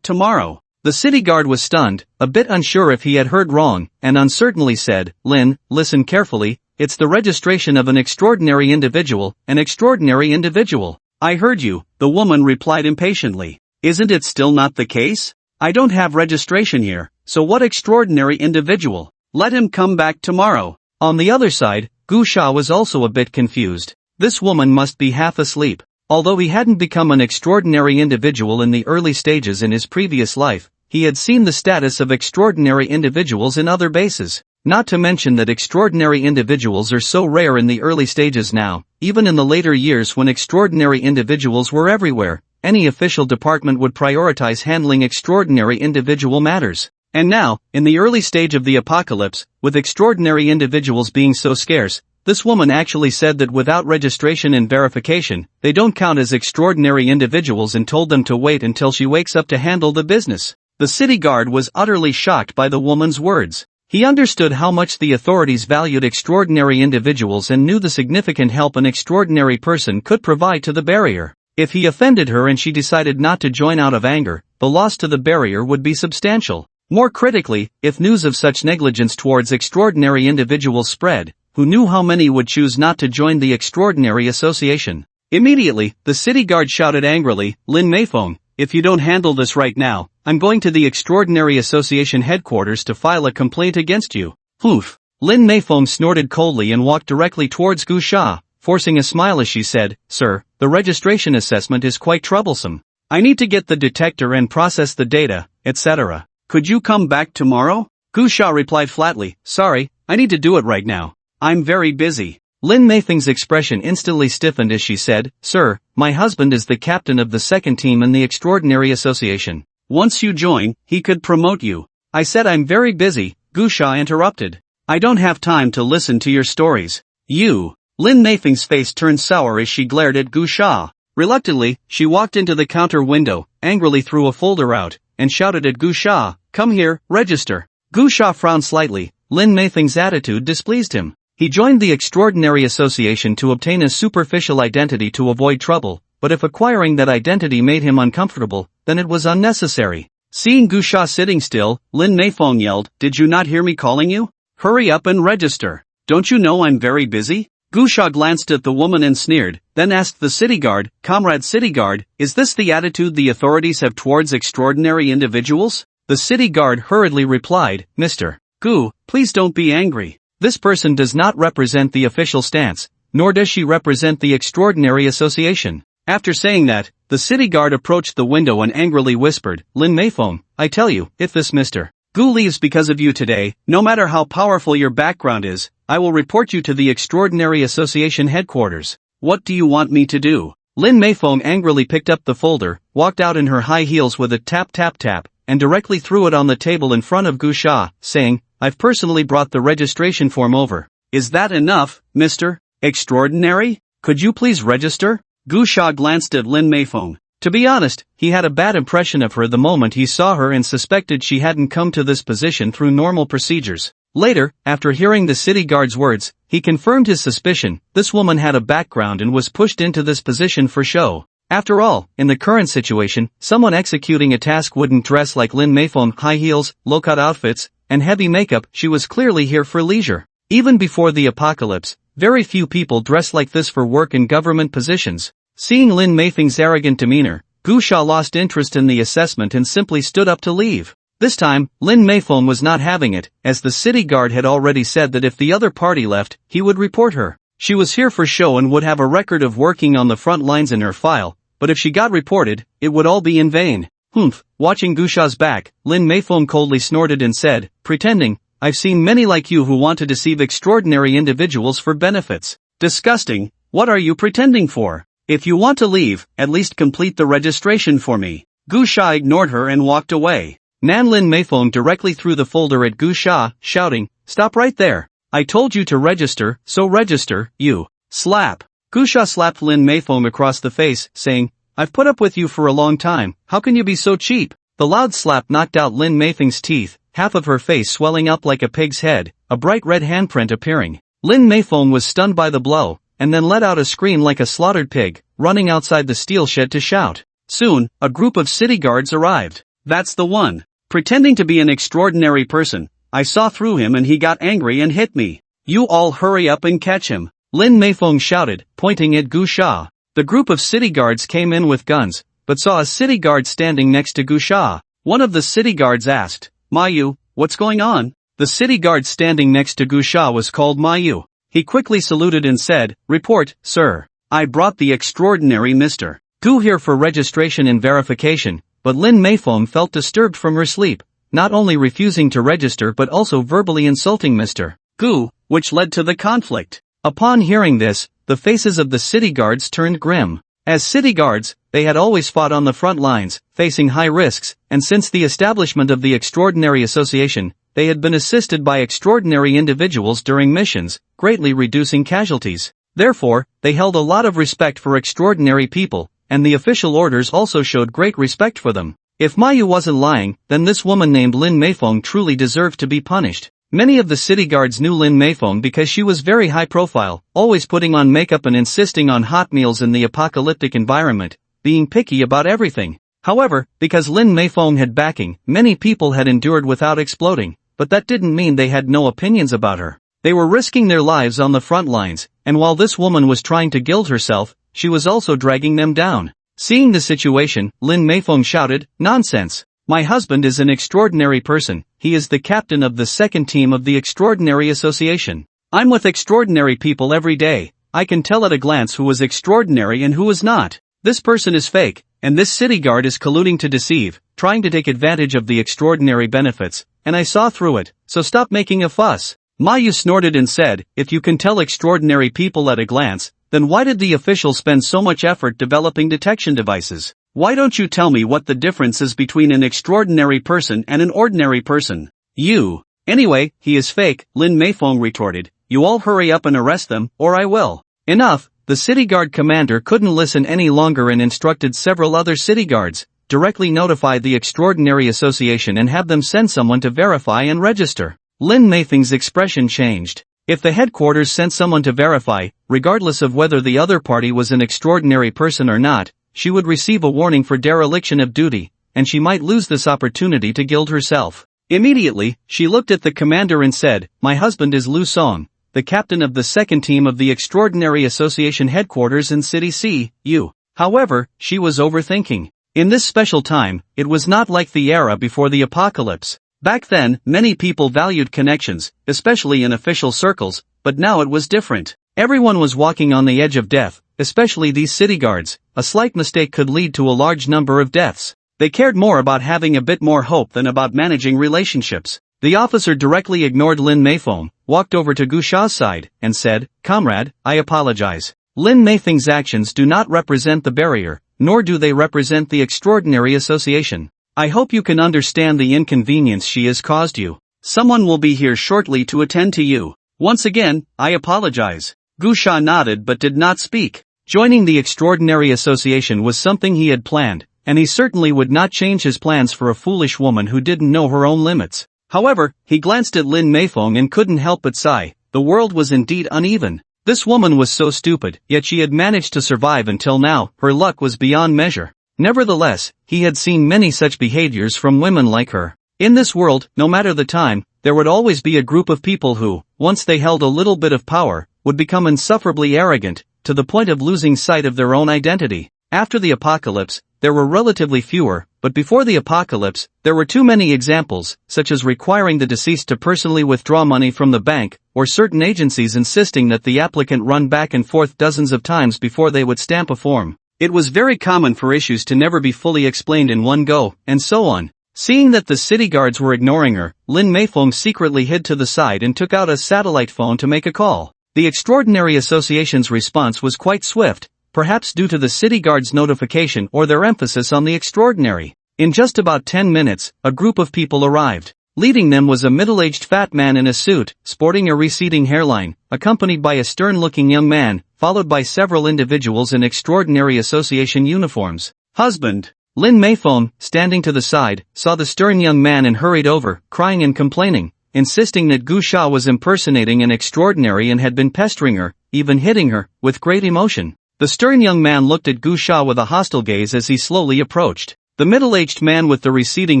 [SPEAKER 1] tomorrow." The city guard was stunned, a bit unsure if he had heard wrong, and uncertainly said, "Lin, listen carefully, it's the registration of an extraordinary individual, an extraordinary individual." "I heard you," the woman replied impatiently. "Isn't it still not the case? I don't have registration here, so what extraordinary individual? Let him come back tomorrow." On the other side, Gu Sha was also a bit confused. This woman must be half asleep. Although he hadn't become an extraordinary individual in the early stages in his previous life, he had seen the status of extraordinary individuals in other bases. Not to mention that extraordinary individuals are so rare in the early stages now, even in the later years when extraordinary individuals were everywhere, any official department would prioritize handling extraordinary individual matters. And now, in the early stage of the apocalypse, with extraordinary individuals being so scarce, this woman actually said that without registration and verification, they don't count as extraordinary individuals and told them to wait until she wakes up to handle the business. The city guard was utterly shocked by the woman's words. He understood how much the authorities valued extraordinary individuals and knew the significant help an extraordinary person could provide to the barrier. If he offended her and she decided not to join out of anger, the loss to the barrier would be substantial. More critically, if news of such negligence towards extraordinary individuals spread, who knew how many would choose not to join the Extraordinary Association? Immediately, the city guard shouted angrily, "Lin Meifeng, if you don't handle this right now, I'm going to the Extraordinary Association headquarters to file a complaint against you." "Poof." Lin Meifeng snorted coldly and walked directly towards Gu Sha, forcing a smile as she said, "Sir, the registration assessment is quite troublesome. I need to get the detector and process the data, etc. Could you come back tomorrow?" Gu Sha replied flatly, "Sorry, I need to do it right now. I'm very busy." Lin Meifeng's expression instantly stiffened as she said, "Sir, my husband is the captain of the second team in the Extraordinary Association. Once you join, he could promote you." "I said I'm very busy," Gu Sha interrupted. I don't have time to listen to your stories. You. Lin Meifeng's face turned sour as she glared at Gu Sha. Reluctantly, she walked into the counter window, angrily threw a folder out, and shouted at Gu Sha, "Come here, register." Gu Sha frowned slightly. Lin Meifeng's attitude displeased him. He joined the Extraordinary Association to obtain a superficial identity to avoid trouble, but if acquiring that identity made him uncomfortable, then it was unnecessary. Seeing Gu Sha sitting still, Lin Meifeng yelled, "Did you not hear me calling you? Hurry up and register. Don't you know I'm very busy?" Gu Sha glanced at the woman and sneered, then asked the city guard, "Comrade city guard, is this the attitude the authorities have towards extraordinary individuals?" The city guard hurriedly replied, "Mr. Gu, please don't be angry. This person does not represent the official stance, nor does she represent the Extraordinary Association." After saying that, the city guard approached the window and angrily whispered, "Lin Meifeng, I tell you, if this Mr. Gu leaves because of you today, no matter how powerful your background is, I will report you to the Extraordinary Association headquarters. What do you want me to do?" Lin Meifeng angrily picked up the folder, walked out in her high heels with a tap tap tap, and directly threw it on the table in front of Gu Sha, saying, "I've personally brought the registration form over. Is that enough, Mr. Extraordinary? Could you please register?" Gu Sha glanced at Lin Meifeng. To be honest, he had a bad impression of her the moment he saw her and suspected she hadn't come to this position through normal procedures. Later, after hearing the city guard's words, he confirmed his suspicion. This woman had a background and was pushed into this position for show. After all, in the current situation, someone executing a task wouldn't dress like Lin Meifeng, high heels, low-cut outfits, and heavy makeup. She was clearly here for leisure. Even before the apocalypse, very few people dressed like this for work in government positions. Seeing Lin Meifeng's arrogant demeanor, Gu Sha lost interest in the assessment and simply stood up to leave. This time, Lin Meifeng was not having it, as the city guard had already said that if the other party left, he would report her. She was here for show and would have a record of working on the front lines in her file, but if she got reported, it would all be in vain. Humph. Watching Gu Sha's back, Lin Meifeng coldly snorted and said, pretending, "I've seen many like you who want to deceive extraordinary individuals for benefits. Disgusting. What are you pretending for? If you want to leave, at least complete the registration for me." Gu Sha ignored her and walked away. Nan Lin Meifeng directly threw the folder at Gu Sha, shouting, "Stop right there. I told you to register, so register, you." Slap. Gu Sha slapped Lin Meifeng across the face, saying, "I've put up with you for a long time, how can you be so cheap?" The loud slap knocked out Lin Meifeng's teeth, half of her face swelling up like a pig's head, a bright red handprint appearing. Lin Meifeng was stunned by the blow, and then let out a scream like a slaughtered pig, running outside the steel shed to shout. Soon, a group of city guards arrived. "That's the one. Pretending to be an extraordinary person. I saw through him and he got angry and hit me. You all hurry up and catch him," Lin Meifeng shouted, pointing at Gu Sha. The group of city guards came in with guns, but saw a city guard standing next to Gu Sha. One of the city guards asked, "Mayu, what's going on?" The city guard standing next to Gu Sha was called Mayu. He quickly saluted and said, "Report, sir. I brought the extraordinary Mr. Gu here for registration and verification," but Lin Meifeng felt disturbed from her sleep, not only refusing to register but also verbally insulting Mr. Gu, which led to the conflict. Upon hearing this, the faces of the city guards turned grim. As city guards, they had always fought on the front lines, facing high risks, and since the establishment of the Extraordinary Association, they had been assisted by extraordinary individuals during missions, greatly reducing casualties. Therefore, they held a lot of respect for extraordinary people, and the official orders also showed great respect for them. If Mayu wasn't lying, then this woman named Lin Meifeng truly deserved to be punished. Many of the city guards knew Lin Meifeng because she was very high profile, always putting on makeup and insisting on hot meals in the apocalyptic environment, being picky about everything. However, because Lin Meifeng had backing, many people had endured without exploding, but that didn't mean they had no opinions about her. They were risking their lives on the front lines, and while this woman was trying to gild herself, she was also dragging them down. Seeing the situation, Lin Meifeng shouted, "Nonsense! My husband is an extraordinary person, he is the captain of the second team of the Extraordinary Association. I'm with extraordinary people every day, I can tell at a glance who was extraordinary and who was not. This person is fake, and this city guard is colluding to deceive, trying to take advantage of the extraordinary benefits, and I saw through it, so stop making a fuss." Mayu snorted and said, "If you can tell extraordinary people at a glance, then why did the officials spend so much effort developing detection devices? Why don't you tell me what the difference is between an extraordinary person and an ordinary person?" You. Anyway, he is fake, Lin Meifeng retorted. You all hurry up and arrest them, or I will. Enough, the city guard commander couldn't listen any longer and instructed several other city guards, directly notify the Extraordinary Association and have them send someone to verify and register. Lin Meifeng's expression changed. If the headquarters sent someone to verify, regardless of whether the other party was an extraordinary person or not, she would receive a warning for dereliction of duty, and she might lose this opportunity to gild herself. Immediately, she looked at the commander and said, "My husband is Lu Song, the captain of the second team of the Extraordinary Association headquarters in City C, U." However, she was overthinking. In this special time, it was not like the era before the apocalypse. Back then, many people valued connections, especially in official circles, but now it was different. Everyone was walking on the edge of death, especially these city guards. A slight mistake could lead to a large number of deaths. They cared more about having a bit more hope than about managing relationships. The officer directly ignored Lin Meifeng, walked over to Gu Sha's side, and said, "Comrade, I apologize. Lin Meifeng's actions do not represent the barrier, nor do they represent the Extraordinary Association. I hope you can understand the inconvenience she has caused you. Someone will be here shortly to attend to you. Once again, I apologize." Gu Sha nodded but did not speak. Joining the Extraordinary Association was something he had planned, and he certainly would not change his plans for a foolish woman who didn't know her own limits. However, he glanced at Lin Meifeng and couldn't help but sigh. The world was indeed uneven. This woman was so stupid, yet she had managed to survive until now. Her luck was beyond measure. Nevertheless, he had seen many such behaviors from women like her. In this world, no matter the time, there would always be a group of people who, once they held a little bit of power, would become insufferably arrogant, to the point of losing sight of their own identity. After the apocalypse, there were relatively fewer, but before the apocalypse, there were too many examples, such as requiring the deceased to personally withdraw money from the bank, or certain agencies insisting that the applicant run back and forth dozens of times before they would stamp a form. It was very common for issues to never be fully explained in one go, and so on. Seeing that the city guards were ignoring her, Lin Meifeng secretly hid to the side and took out a satellite phone to make a call. The Extraordinary Association's response was quite swift, perhaps due to the city guards' notification or their emphasis on the extraordinary. In just about 10 minutes, a group of people arrived. Leading them was a middle-aged fat man in a suit, sporting a receding hairline, accompanied by a stern-looking young man, followed by several individuals in Extraordinary Association uniforms. "Husband." Lin Meifeng, standing to the side, saw the stern young man and hurried over, crying and complaining, insisting that Gu Sha was impersonating an extraordinary and had been pestering her, even hitting her, with great emotion. The stern young man looked at Gu Sha with a hostile gaze as he slowly approached. The middle-aged man with the receding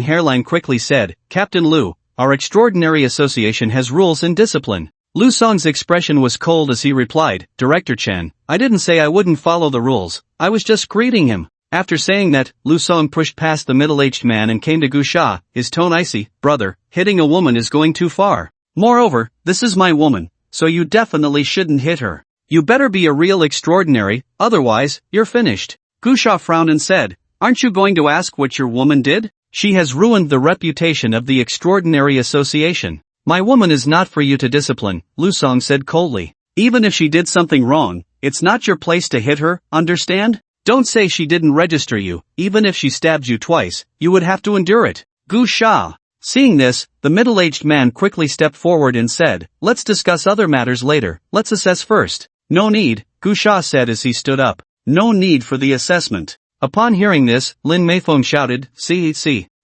[SPEAKER 1] hairline quickly said, "Captain Lu, our Extraordinary Association has rules and discipline." Lu Song's expression was cold as he replied, "Director Chen, I didn't say I wouldn't follow the rules, I was just greeting him." After saying that, Lu Song pushed past the middle-aged man and came to Gu Sha, his tone icy. "Brother, hitting a woman is going too far. Moreover, this is my woman, so you definitely shouldn't hit her. You better be a real extraordinary, otherwise, you're finished." Gu Sha frowned and said, "Aren't you going to ask what your woman did? She has ruined the reputation of the Extraordinary Association." "My woman is not for you to discipline," Lu Song said coldly. "Even if she did something wrong, it's not your place to hit her, understand? Don't say she didn't register you. Even if she stabbed you twice, you would have to endure it." Gu Sha. Seeing this, the middle-aged man quickly stepped forward and said, "Let's discuss other matters later, let's assess first." "No need," Gu Sha said as he stood up. "No need for the assessment." Upon hearing this, Lin Meifeng shouted, See,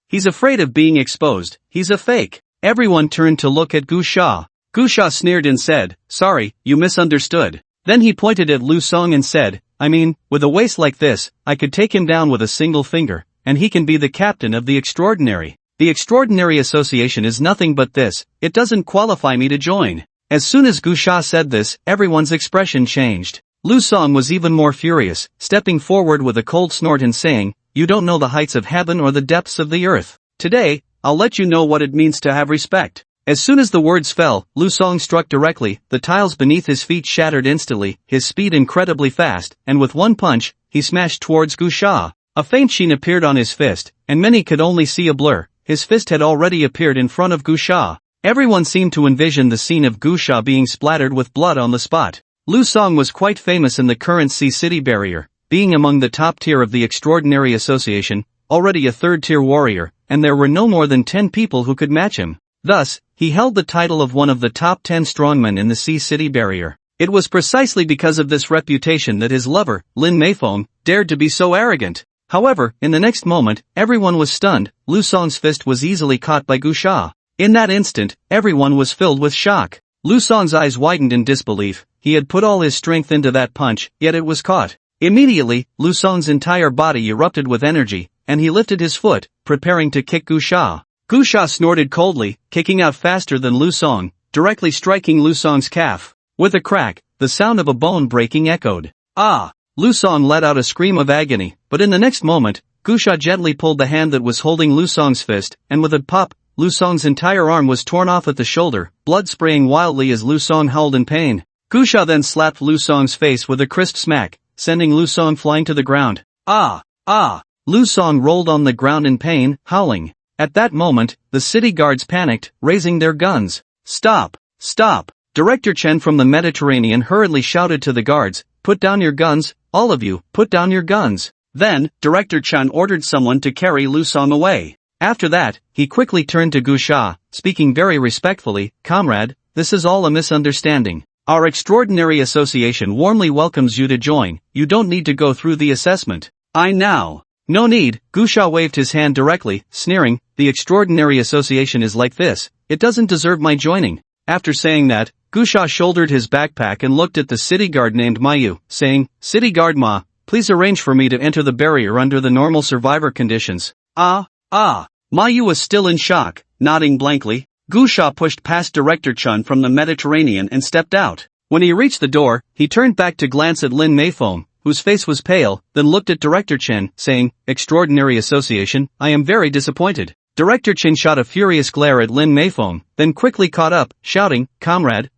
[SPEAKER 1] he's afraid of being exposed, he's a fake." Everyone turned to look at Gu Sha. Gu Sha sneered and said, "Sorry, you misunderstood." Then he pointed at Lu Song and said, "I mean, with a waist like this, I could take him down with a single finger, and he can be the captain of the Extraordinary. The Extraordinary Association is nothing but this, it doesn't qualify me to join." As soon as Gu Sha said this, everyone's expression changed. Lu Song was even more furious, stepping forward with a cold snort and saying, "You don't know the heights of heaven or the depths of the earth. Today, I'll let you know what it means to have respect." As soon as the words fell, Lu Song struck directly, the tiles beneath his feet shattered instantly, his speed incredibly fast, and with one punch, he smashed towards Gu Sha. A faint sheen appeared on his fist, and many could only see a blur. His fist had already appeared in front of Gu Sha. Everyone seemed to envision the scene of Gu Sha being splattered with blood on the spot. Lu Song was quite famous in the current Sea City barrier, being among the top tier of the Extraordinary Association, already a third-tier warrior, and there were no more than 10 people who could match him. Thus, he held the title of one of the top 10 strongmen in the Sea City barrier. It was precisely because of this reputation that his lover, Lin Meifeng, dared to be so arrogant. However, in the next moment, everyone was stunned. Lu Song's fist was easily caught by Gu Sha. In that instant, everyone was filled with shock. Lu Song's eyes widened in disbelief. He had put all his strength into that punch, yet it was caught. Immediately, Lu Song's entire body erupted with energy, and he lifted his foot, preparing to kick Gu Sha. Gu Sha snorted coldly, kicking out faster than Lu Song, directly striking Lu Song's calf. With a crack, the sound of a bone breaking echoed. Ah! Lu Song let out a scream of agony, but in the next moment, Gu Sha gently pulled the hand that was holding Lu Song's fist, and with a pop, Lu Song's entire arm was torn off at the shoulder, blood spraying wildly as Lu Song howled in pain. Gu Sha then slapped Lu Song's face with a crisp smack, sending Lu Song flying to the ground. Ah! Ah! Lu Song rolled on the ground in pain, howling. At that moment, the city guards panicked, raising their guns. Stop! Stop! Director Chen from the Mediterranean hurriedly shouted to the guards, "Put down your guns, all of you, put down your guns." Then, Director Chen ordered someone to carry Lu Song away. After that, he quickly turned to Gu Sha, speaking very respectfully, "Comrade, this is all a misunderstanding. Our extraordinary association warmly welcomes you to join. You don't need to go through the assessment. I now." "No need," Gu Sha waved his hand directly, sneering, "The extraordinary association is like this, it doesn't deserve my joining." After saying that, Gu Sha shouldered his backpack and looked at the city guard named Mayu, saying, "City guard Ma, please arrange for me to enter the barrier under the normal survivor conditions." Mayu was still in shock, nodding blankly. Gu Sha pushed past Director Chun from the Mediterranean and stepped out. When he reached the door, he turned back to glance at Lin Meifeng, whose face was pale, then looked at Director Chen, saying, "Extraordinary association, I am very disappointed." Director Chen shot a furious glare at Lin Meifeng, then quickly caught up, shouting, Comrade,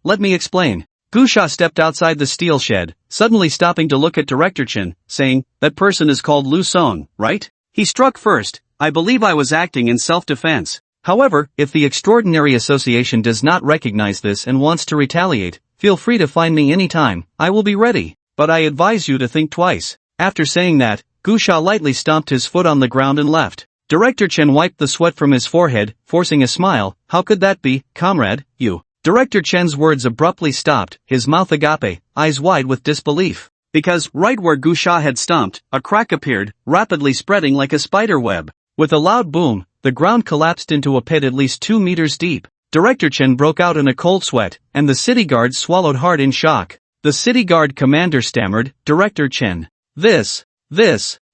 [SPEAKER 1] let me explain." Gu Sha stepped outside the steel shed, suddenly stopping to look at Director Chen, saying, "That person is called Lu Song, right? He struck first. I believe I was acting in self-defense. However, if the Extraordinary Association does not recognize this and wants to retaliate, feel free to find me anytime, I will be ready, but I advise you to think twice." After saying that, Gu Sha lightly stomped his foot on the ground and left. Director Chen wiped the sweat from his forehead, forcing a smile. "How could that be, comrade, you?" Director Chen's words abruptly stopped, his mouth agape, eyes wide with disbelief. Because, right where Gu Sha had stomped, a crack appeared, rapidly spreading like a spider web. With a loud boom, the ground collapsed into a pit at least 2 meters deep. Director Chen broke out in a cold sweat, and the city guards swallowed hard in shock. The city guard commander stammered, "Director Chen. This.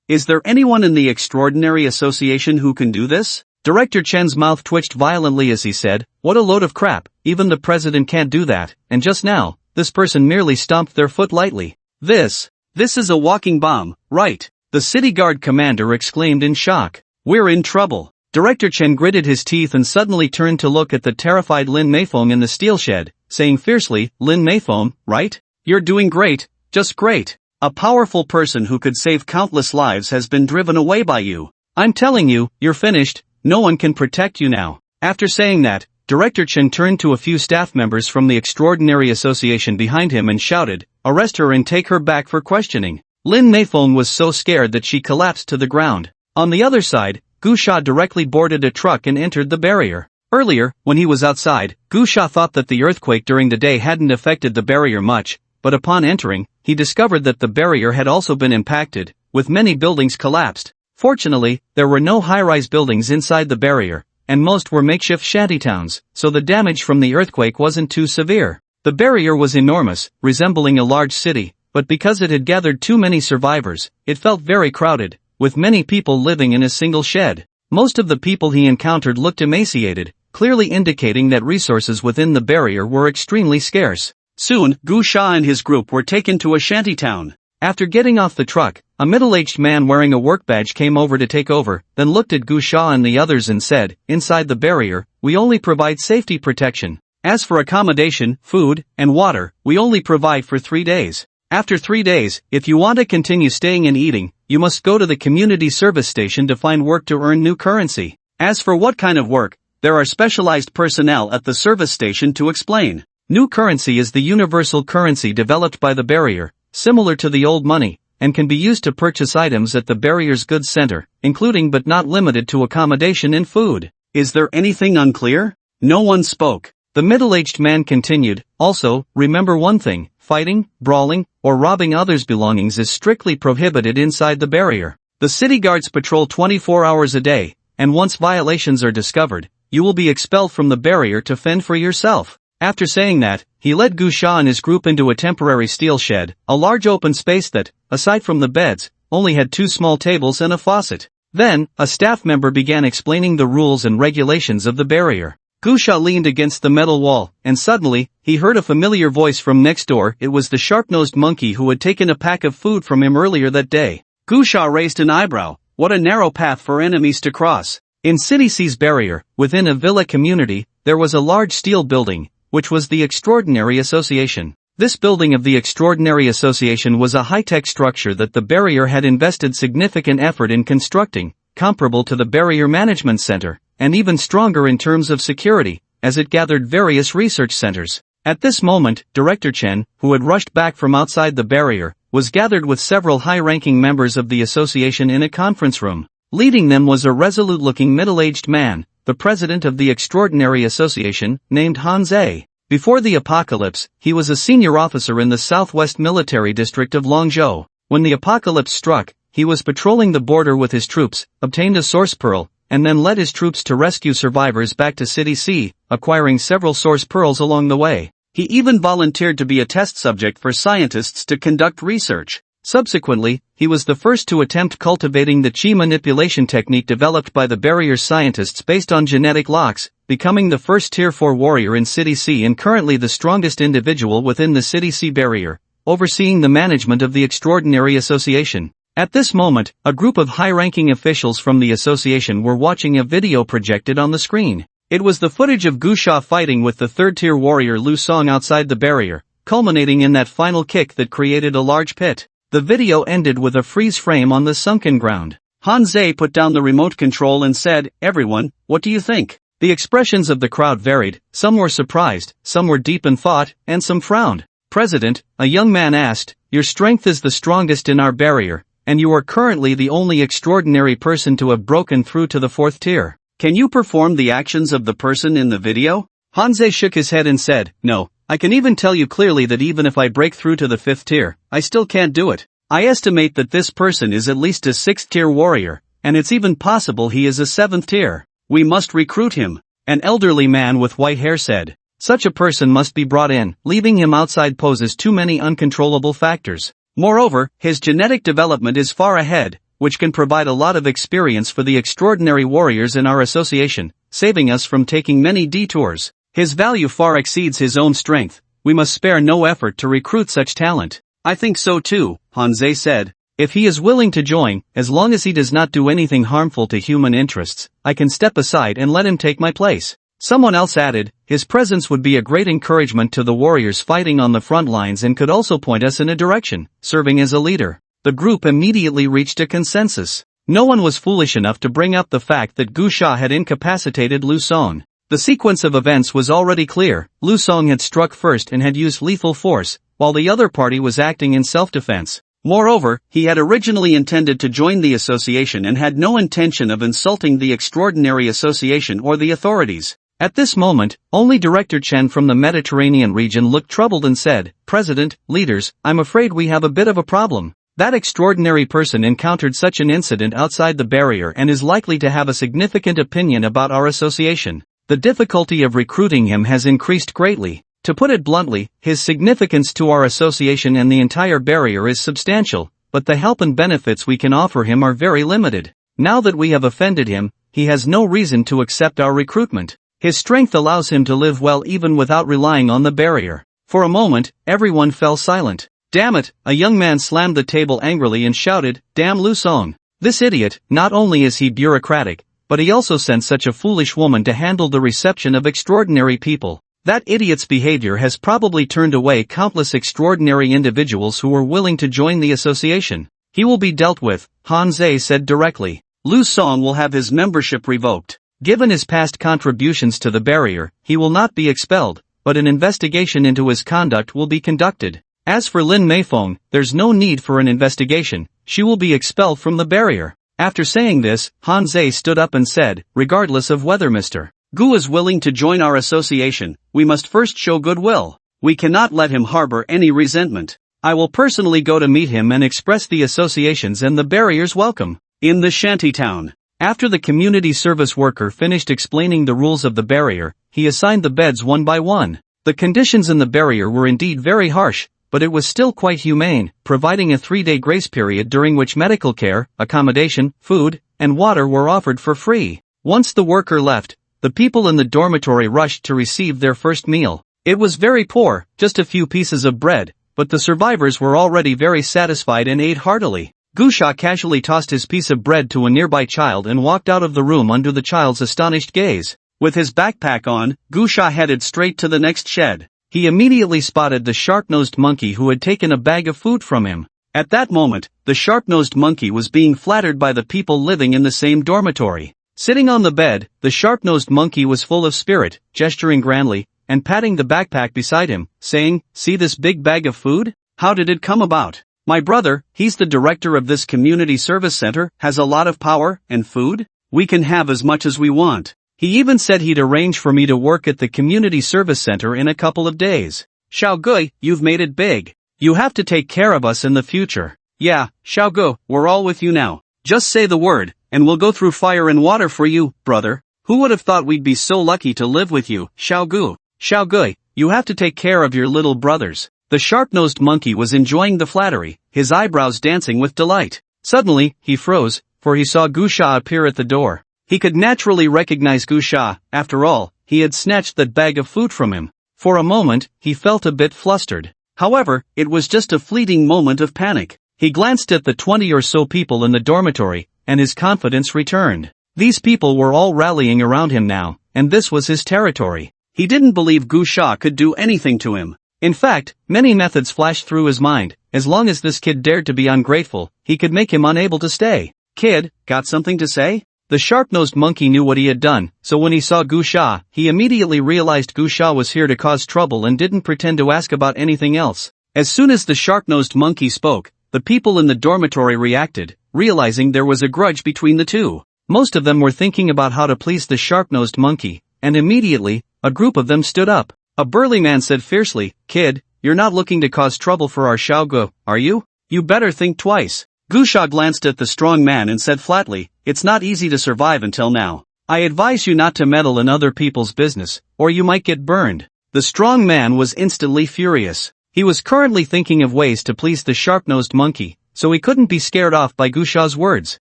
[SPEAKER 1] Is there anyone in the Extraordinary Association who can do this?" Director Chen's mouth twitched violently as he said, "What a load of crap, even the president can't do that, and just now, this person merely stomped their foot lightly. This is a walking bomb, right?" The city guard commander exclaimed in shock. "We're in trouble." Director Chen gritted his teeth and suddenly turned to look at the terrified Lin Meifeng in the steel shed, saying fiercely, "Lin Meifeng, right? You're doing great, just great. A powerful person who could save countless lives has been driven away by you. I'm telling you, you're finished, no one can protect you now." After saying that, Director Chen turned to a few staff members from the Extraordinary Association behind him and shouted, "Arrest her and take her back for questioning." Lin Meifeng was so scared that she collapsed to the ground. On the other side, Gu Sha directly boarded a truck and entered the barrier. Earlier, when he was outside, Gu Sha thought that the earthquake during the day hadn't affected the barrier much, but upon entering, he discovered that the barrier had also been impacted, with many buildings collapsed. Fortunately, there were no high-rise buildings inside the barrier, and most were makeshift shantytowns, so the damage from the earthquake wasn't too severe. The barrier was enormous, resembling a large city, but because it had gathered too many survivors, it felt very crowded, with many people living in a single shed. Most of the people he encountered looked emaciated, clearly indicating that resources within the barrier were extremely scarce. Soon, Gu Sha and his group were taken to a shantytown. After getting off the truck, a middle-aged man wearing a work badge came over to take over, then looked at Gu Sha and the others and said, "Inside the barrier, we only provide safety protection. As for accommodation, food, and water, we only provide for 3 days. After 3 days, if you want to continue staying and eating, you must go to the community service station to find work to earn new currency. As for what kind of work, there are specialized personnel at the service station to explain. New currency is the universal currency developed by the barrier, similar to the old money, and can be used to purchase items at the barrier's goods center, including but not limited to accommodation and food. Is there anything unclear? No one spoke. The middle-aged man continued, also, remember one thing, fighting, brawling, or robbing others' belongings is strictly prohibited inside the barrier. The city guards patrol 24 hours a day, and once violations are discovered, you will be expelled from the barrier to fend for yourself. After saying that, he led Gusha and his group into a temporary steel shed, a large open space that, aside from the beds, only had 2 small tables and a faucet. Then, a staff member began explaining the rules and regulations of the barrier. Gusha leaned against the metal wall, and suddenly, he heard a familiar voice from next door. It was the sharp-nosed monkey who had taken a pack of food from him earlier that day. Gusha raised an eyebrow. What a narrow path for enemies to cross. In City C's barrier, within a villa community, there was a large steel building, which was the Extraordinary Association. This building of the Extraordinary Association was a high-tech structure that the barrier had invested significant effort in constructing, comparable to the Barrier Management Center, and even stronger in terms of security, as it gathered various research centers. At this moment, Director Chen, who had rushed back from outside the barrier, was gathered with several high-ranking members of the association in a conference room. Leading them was a resolute-looking middle-aged man, the president of the Extraordinary Association, named Han Zhe. Before the apocalypse, he was a senior officer in the southwest military district of Longzhou. When the apocalypse struck, he was patrolling the border with his troops, obtained a source pearl, and then led his troops to rescue survivors back to City C, acquiring several source pearls along the way. He even volunteered to be a test subject for scientists to conduct research. Subsequently, he was the first to attempt cultivating the chi manipulation technique developed by the barrier's scientists based on genetic locks, becoming the first Tier 4 warrior in City C and currently the strongest individual within the City C barrier, overseeing the management of the Extraordinary Association. At this moment, a group of high-ranking officials from the association were watching a video projected on the screen. It was the footage of Gusha fighting with the third-tier warrior Lu Song outside the barrier, culminating in that final kick that created a large pit. The video ended with a freeze frame on the sunken ground. Han Zhe put down the remote control and said, "Everyone, what do you think?" The expressions of the crowd varied, some were surprised, some were deep in thought, and some frowned. "President," a young man asked, "your strength is the strongest in our barrier, and you are currently the only extraordinary person to have broken through to the 4th tier. Can you perform the actions of the person in the video?" Han Zhe shook his head and said, "No. I can even tell you clearly that even if I break through to the 5th tier, I still can't do it. I estimate that this person is at least a 6th tier warrior, and it's even possible he is a 7th tier. We must recruit him," an elderly man with white hair said. "Such a person must be brought in, leaving him outside poses too many uncontrollable factors. Moreover, his genetic development is far ahead, which can provide a lot of experience for the extraordinary warriors in our association, saving us from taking many detours. His value far exceeds his own strength. We must spare no effort to recruit such talent." "I think so too," Han Zhe said. "If he is willing to join, as long as he does not do anything harmful to human interests, I can step aside and let him take my place." Someone else added, "His presence would be a great encouragement to the warriors fighting on the front lines and could also point us in a direction, serving as a leader." The group immediately reached a consensus. No one was foolish enough to bring up the fact that Gusha had incapacitated Lu Song. The sequence of events was already clear. Lu Song had struck first and had used lethal force, while the other party was acting in self-defense. Moreover, he had originally intended to join the association and had no intention of insulting the Extraordinary Association or the authorities. At this moment, only Director Chen from the Mediterranean region looked troubled and said, "President, leaders, I'm afraid we have a bit of a problem. That extraordinary person encountered such an incident outside the barrier and is likely to have a significant opinion about our association. The difficulty of recruiting him has increased greatly. To put it bluntly, his significance to our association and the entire barrier is substantial, but the help and benefits we can offer him are very limited. Now that we have offended him, he has no reason to accept our recruitment. His strength allows him to live well even without relying on the barrier." For a moment, everyone fell silent. "Damn it," a young man slammed the table angrily and shouted, "Damn Lu Song. This idiot, not only is he bureaucratic, but he also sent such a foolish woman to handle the reception of extraordinary people. That idiot's behavior has probably turned away countless extraordinary individuals who were willing to join the association. He will be dealt with," Han Zhe said directly. "Lu Song will have his membership revoked. Given his past contributions to the barrier, he will not be expelled, but an investigation into his conduct will be conducted. As for Lin Meifeng, there's no need for an investigation, she will be expelled from the barrier." After saying this, Hanzei stood up and said, regardless of whether Mr. Gu is willing to join our association, we must first show goodwill. We cannot let him harbor any resentment. I will personally go to meet him and express the association's and the barrier's welcome. In the shantytown. After the community service worker finished explaining the rules of the barrier, he assigned the beds one by one. The conditions in the barrier were indeed very harsh, but it was still quite humane, providing a 3-day grace period during which medical care, accommodation, food, and water were offered for free. Once the worker left, the people in the dormitory rushed to receive their first meal. It was very poor, just a few pieces of bread, but the survivors were already very satisfied and ate heartily. Gusha casually tossed his piece of bread to a nearby child and walked out of the room under the child's astonished gaze. With his backpack on, Gusha headed straight to the next shed. He immediately spotted the sharp-nosed monkey who had taken a bag of food from him. At that moment, the sharp-nosed monkey was being flattered by the people living in the same dormitory. Sitting on the bed, the sharp-nosed monkey was full of spirit, gesturing grandly, and patting the backpack beside him, saying, "See this big bag of food? How did it come about? My brother, he's the director of this community service center, has a lot of power and food. We can have as much as we want. He even said he'd arrange for me to work at the community service center in a couple of days. Xiaogui, you've made it big. You have to take care of us in the future. Yeah, Xiaogui, we're all with you now. Just say the word, and we'll go through fire and water for you, brother. Who would have thought we'd be so lucky to live with you, Xiaogui? Xiaogui, you have to take care of your little brothers." The sharp-nosed monkey was enjoying the flattery, his eyebrows dancing with delight. Suddenly, he froze, for he saw Gusha appear at the door. He could naturally recognize Gusha, after all, he had snatched that bag of food from him. For a moment, he felt a bit flustered. However, it was just a fleeting moment of panic. He glanced at the 20 or so people in the dormitory, and his confidence returned. These people were all rallying around him now, and this was his territory. He didn't believe Gusha could do anything to him. In fact, many methods flashed through his mind. As long as this kid dared to be ungrateful, he could make him unable to stay. "Kid, got something to say?" The sharp-nosed monkey knew what he had done, so when he saw Gusha, he immediately realized Gusha was here to cause trouble and didn't pretend to ask about anything else. As soon as the sharp-nosed monkey spoke, the people in the dormitory reacted, realizing there was a grudge between the two. Most of them were thinking about how to please the sharp-nosed monkey, and immediately, a group of them stood up. A burly man said fiercely, "Kid, you're not looking to cause trouble for our Xiaogui, are you? You better think twice." Gusha glanced at the strong man and said flatly, "It's not easy to survive until now. I advise you not to meddle in other people's business, or you might get burned." The strong man was instantly furious. He was currently thinking of ways to please the sharp-nosed monkey, so he couldn't be scared off by Gusha's words.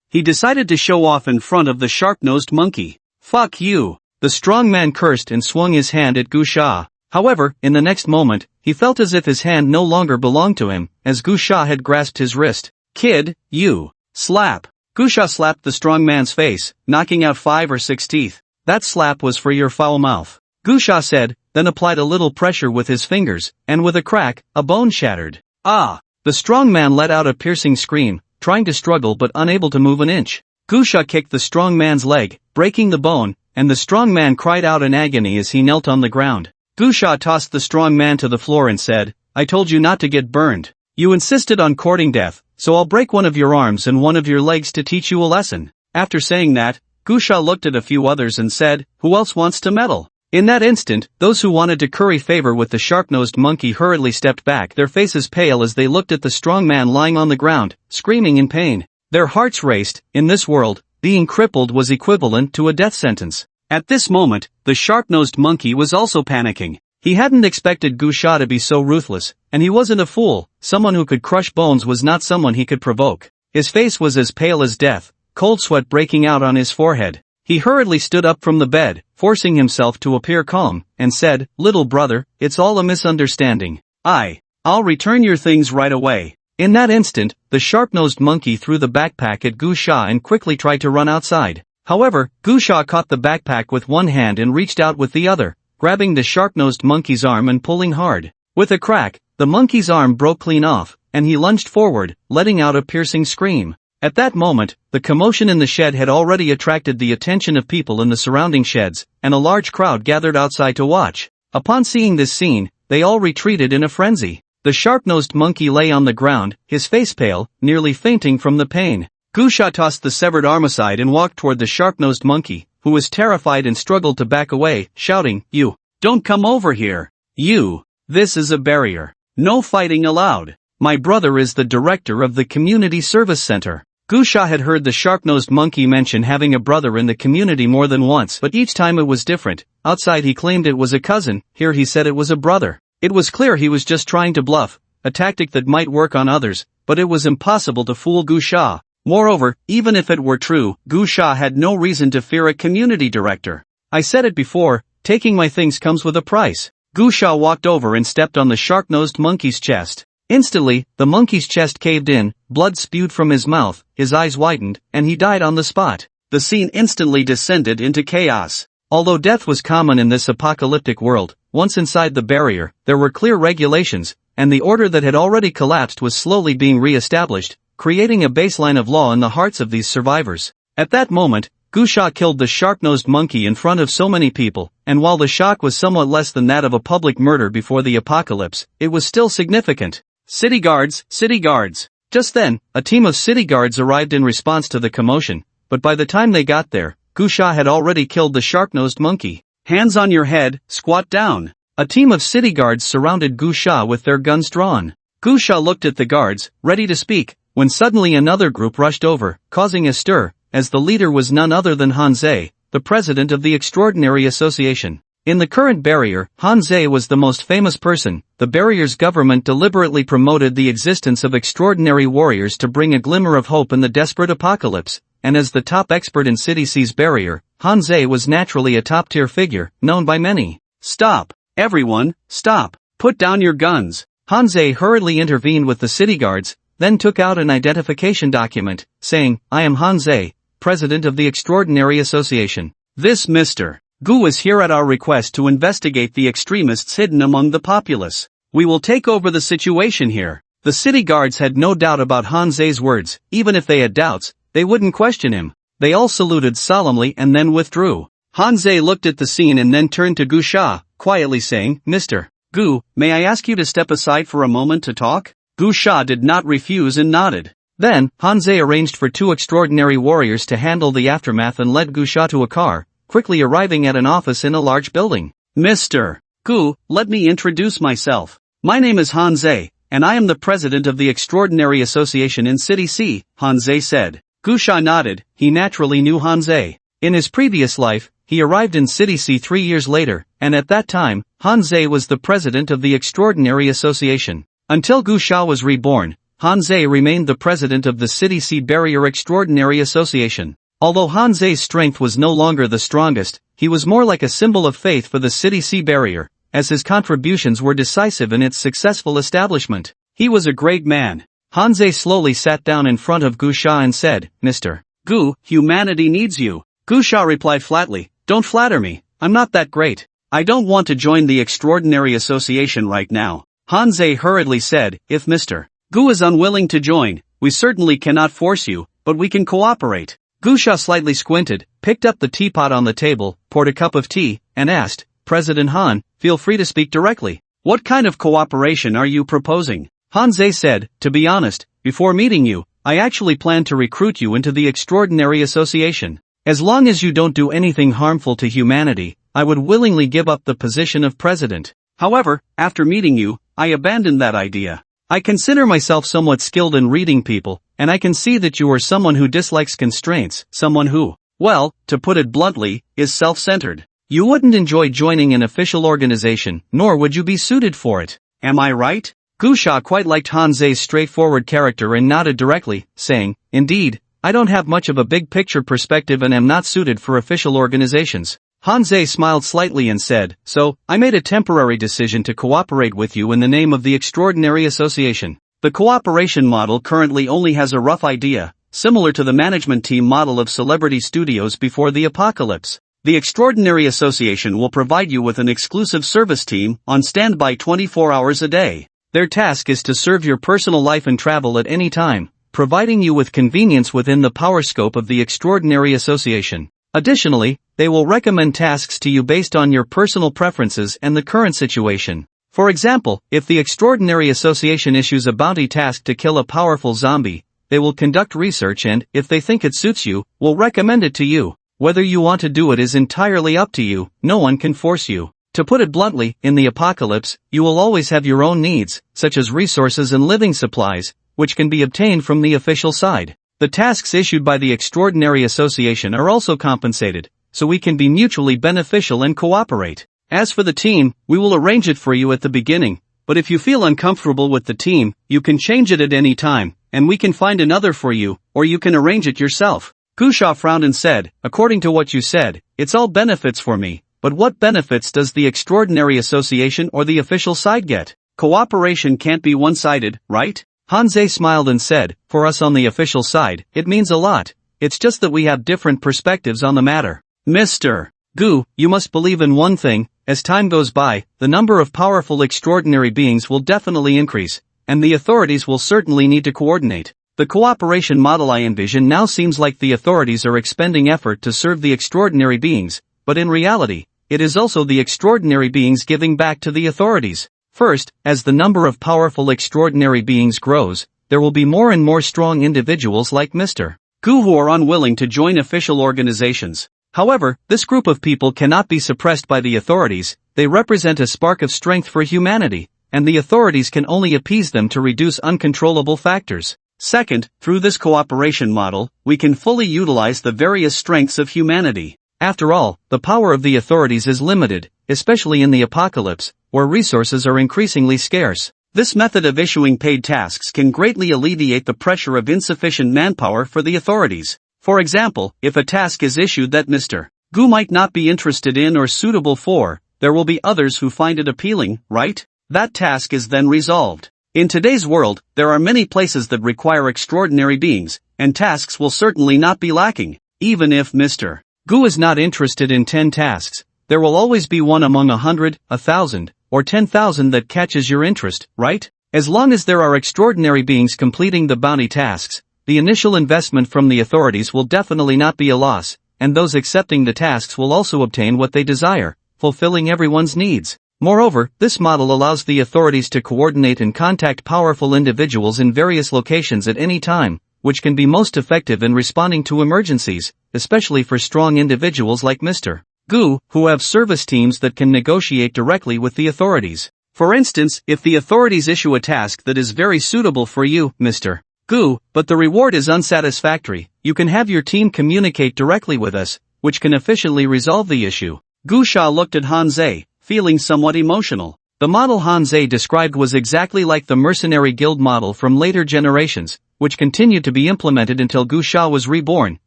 [SPEAKER 1] He decided to show off in front of the sharp-nosed monkey. "Fuck you." The strong man cursed and swung his hand at Gusha. However, in the next moment, he felt as if his hand no longer belonged to him, as Gusha had grasped his wrist. "Kid, you." Slap. Gusha slapped the strong man's face, knocking out 5 or 6 teeth. "That slap was for your foul mouth," Gusha said, then applied a little pressure with his fingers, and with a crack, a bone shattered. "Ah!" The strong man let out a piercing scream, trying to struggle but unable to move an inch. Gusha kicked the strong man's leg, breaking the bone, and the strong man cried out in agony as he knelt on the ground. Gusha tossed the strong man to the floor and said, "I told you not to get burned. You insisted on courting death, so I'll break one of your arms and one of your legs to teach you a lesson." After saying that, Gusha looked at a few others and said, "Who else wants to meddle?" In that instant, those who wanted to curry favor with the sharp-nosed monkey hurriedly stepped back, their faces pale as they looked at the strong man lying on the ground, screaming in pain. Their hearts raced. In this world, being crippled was equivalent to a death sentence. At this moment, the sharp-nosed monkey was also panicking. He hadn't expected Gusha to be so ruthless, and he wasn't a fool. Someone who could crush bones was not someone he could provoke. His face was as pale as death, cold sweat breaking out on his forehead. He hurriedly stood up from the bed, forcing himself to appear calm, and said, "Little brother, it's all a misunderstanding. I'll return your things right away." In that instant, the sharp-nosed monkey threw the backpack at Gusha and quickly tried to run outside. However, Gusha caught the backpack with one hand and reached out with the other, grabbing the sharp-nosed monkey's arm and pulling hard. With a crack, the monkey's arm broke clean off, and he lunged forward, letting out a piercing scream. At that moment, the commotion in the shed had already attracted the attention of people in the surrounding sheds, and a large crowd gathered outside to watch. Upon seeing this scene, they all retreated in a frenzy. The sharp-nosed monkey lay on the ground, his face pale, nearly fainting from the pain. Gusha tossed the severed arm aside and walked toward the sharp-nosed monkey, who was terrified and struggled to back away, shouting, "You! Don't come over here! You! This is a barrier! No fighting allowed! My brother is the director of the community service center." Gusha had heard the sharp-nosed monkey mention having a brother in the community more than once, but each time it was different. Outside he claimed it was a cousin, here he said it was a brother. It was clear he was just trying to bluff, a tactic that might work on others, but it was impossible to fool Gusha. Moreover, even if it were true, Gusha had no reason to fear a community director. "I said it before, taking my things comes with a price." Gusha walked over and stepped on the sharp-nosed monkey's chest. Instantly, the monkey's chest caved in, blood spewed from his mouth, his eyes widened, and he died on the spot. The scene instantly descended into chaos. Although death was common in this apocalyptic world, once inside the barrier, there were clear regulations, and the order that had already collapsed was slowly being re-established, creating a baseline of law in the hearts of these survivors. At that moment, Gusha killed the sharp-nosed monkey in front of so many people, and while the shock was somewhat less than that of a public murder before the apocalypse, it was still significant. "City guards, city guards!" Just then, a team of city guards arrived in response to the commotion, but by the time they got there, Gusha had already killed the sharp-nosed monkey. "Hands on your head, squat down!" A team of city guards surrounded Gusha with their guns drawn. Gusha looked at the guards, ready to speak, when suddenly another group rushed over, causing a stir, as the leader was none other than Hanzei, the president of the Extraordinary Association. In the current barrier, Hanzei was the most famous person. The barrier's government deliberately promoted the existence of extraordinary warriors to bring a glimmer of hope in the desperate apocalypse, and as the top expert in City C's barrier, Hanzei was naturally a top-tier figure, known by many. "Stop! Everyone, stop! Put down your guns!" Hanzei hurriedly intervened with the city guards, then took out an identification document, saying, "I am Hanzei, president of the Extraordinary Association. This Mr. Gu is here at our request to investigate the extremists hidden among the populace. We will take over the situation here." The city guards had no doubt about Hanzei's words. Even if they had doubts, they wouldn't question him. They all saluted solemnly and then withdrew. Hanzei looked at the scene and then turned to Gusha, quietly saying, "Mr. Gu, may I ask you to step aside for a moment to talk?" Gusha did not refuse and nodded. Then, Hanzei arranged for two extraordinary warriors to handle the aftermath and led Gusha to a car, quickly arriving at an office in a large building. "Mr. Gu, let me introduce myself. My name is Hanzei, and I am the president of the Extraordinary Association in City C," Hanzei said. Gusha nodded. He naturally knew Hanzei. In his previous life, he arrived in City C 3 years later, and at that time, Hanzei was the president of the Extraordinary Association. Until Gusha was reborn, Hanzei remained the president of the City C Barrier Extraordinary Association. Although Hanzei's strength was no longer the strongest, he was more like a symbol of faith for the City C Barrier, as his contributions were decisive in its successful establishment. He was a great man. Hanzei slowly sat down in front of Gusha and said, "Mr. Gu, humanity needs you." Gusha replied flatly, "Don't flatter me, I'm not that great. I don't want to join the Extraordinary Association right now." Hanzei hurriedly said, "If Mr. Gu is unwilling to join, we certainly cannot force you, but we can cooperate." Gusha slightly squinted, picked up the teapot on the table, poured a cup of tea, and asked, "President Han, feel free to speak directly. What kind of cooperation are you proposing?" Hanzei said, "To be honest, before meeting you, I actually planned to recruit you into the Extraordinary Association. As long as you don't do anything harmful to humanity, I would willingly give up the position of president. However, after meeting you, I abandoned that idea. I consider myself somewhat skilled in reading people, and I can see that you are someone who dislikes constraints, someone who, well, to put it bluntly, is self-centered. You wouldn't enjoy joining an official organization, nor would you be suited for it. Am I right?" Gusha quite liked Hanzei's straightforward character and nodded directly, saying, "Indeed, I don't have much of a big-picture perspective and am not suited for official organizations." Hanzei smiled slightly and said, "So, I made a temporary decision to cooperate with you in the name of the Extraordinary Association. The cooperation model currently only has a rough idea, similar to the management team model of celebrity studios before the apocalypse. The Extraordinary Association will provide you with an exclusive service team on standby 24 hours a day. Their task is to serve your personal life and travel at any time, providing you with convenience within the power scope of the Extraordinary Association. Additionally, they will recommend tasks to you based on your personal preferences and the current situation. For example, if the Extraordinary Association issues a bounty task to kill a powerful zombie, they will conduct research and, if they think it suits you, will recommend it to you. Whether you want to do it is entirely up to you, no one can force you. To put it bluntly, in the apocalypse, you will always have your own needs, such as resources and living supplies, which can be obtained from the official side. The tasks issued by the Extraordinary Association are also compensated, so we can be mutually beneficial and cooperate. As for the team, we will arrange it for you at the beginning, but if you feel uncomfortable with the team, you can change it at any time, and we can find another for you, or you can arrange it yourself. Gu Sha frowned and said, according to what you said, it's all benefits for me. But what benefits does the Extraordinary Association or the official side get? Cooperation can't be one-sided, right? Hanzei smiled and said, for us on the official side, it means a lot. It's just that we have different perspectives on the matter. Mr. Gu, you must believe in one thing, as time goes by, the number of powerful extraordinary beings will definitely increase, and the authorities will certainly need to coordinate. The cooperation model I envision now seems like the authorities are expending effort to serve the extraordinary beings, but in reality, it is also the extraordinary beings giving back to the authorities. First, as the number of powerful extraordinary beings grows, there will be more and more strong individuals like Mr. Gu who are unwilling to join official organizations. However, this group of people cannot be suppressed by the authorities, they represent a spark of strength for humanity, and the authorities can only appease them to reduce uncontrollable factors. Second, through this cooperation model, we can fully utilize the various strengths of humanity. After all, the power of the authorities is limited, especially in the apocalypse, where resources are increasingly scarce. This method of issuing paid tasks can greatly alleviate the pressure of insufficient manpower for the authorities. For example, if a task is issued that Mr. Gu might not be interested in or suitable for, there will be others who find it appealing, right? That task is then resolved. In today's world, there are many places that require extraordinary beings, and tasks will certainly not be lacking. Even if Mr. Gu is not interested in 10 tasks, there will always be one among 100, 1,000, or 10,000 that catches your interest, right? As long as there are extraordinary beings completing the bounty tasks, the initial investment from the authorities will definitely not be a loss, and those accepting the tasks will also obtain what they desire, fulfilling everyone's needs. Moreover, this model allows the authorities to coordinate and contact powerful individuals in various locations at any time, which can be most effective in responding to emergencies, especially for strong individuals like Mr. Gu, who have service teams that can negotiate directly with the authorities. For instance, if the authorities issue a task that is very suitable for you, Mr. Gu, but the reward is unsatisfactory, you can have your team communicate directly with us, which can efficiently resolve the issue. Gu Sha looked at Hanzei, feeling somewhat emotional. The model Hanzei described was exactly like the mercenary guild model from later generations, which continued to be implemented until Gu Sha was reborn,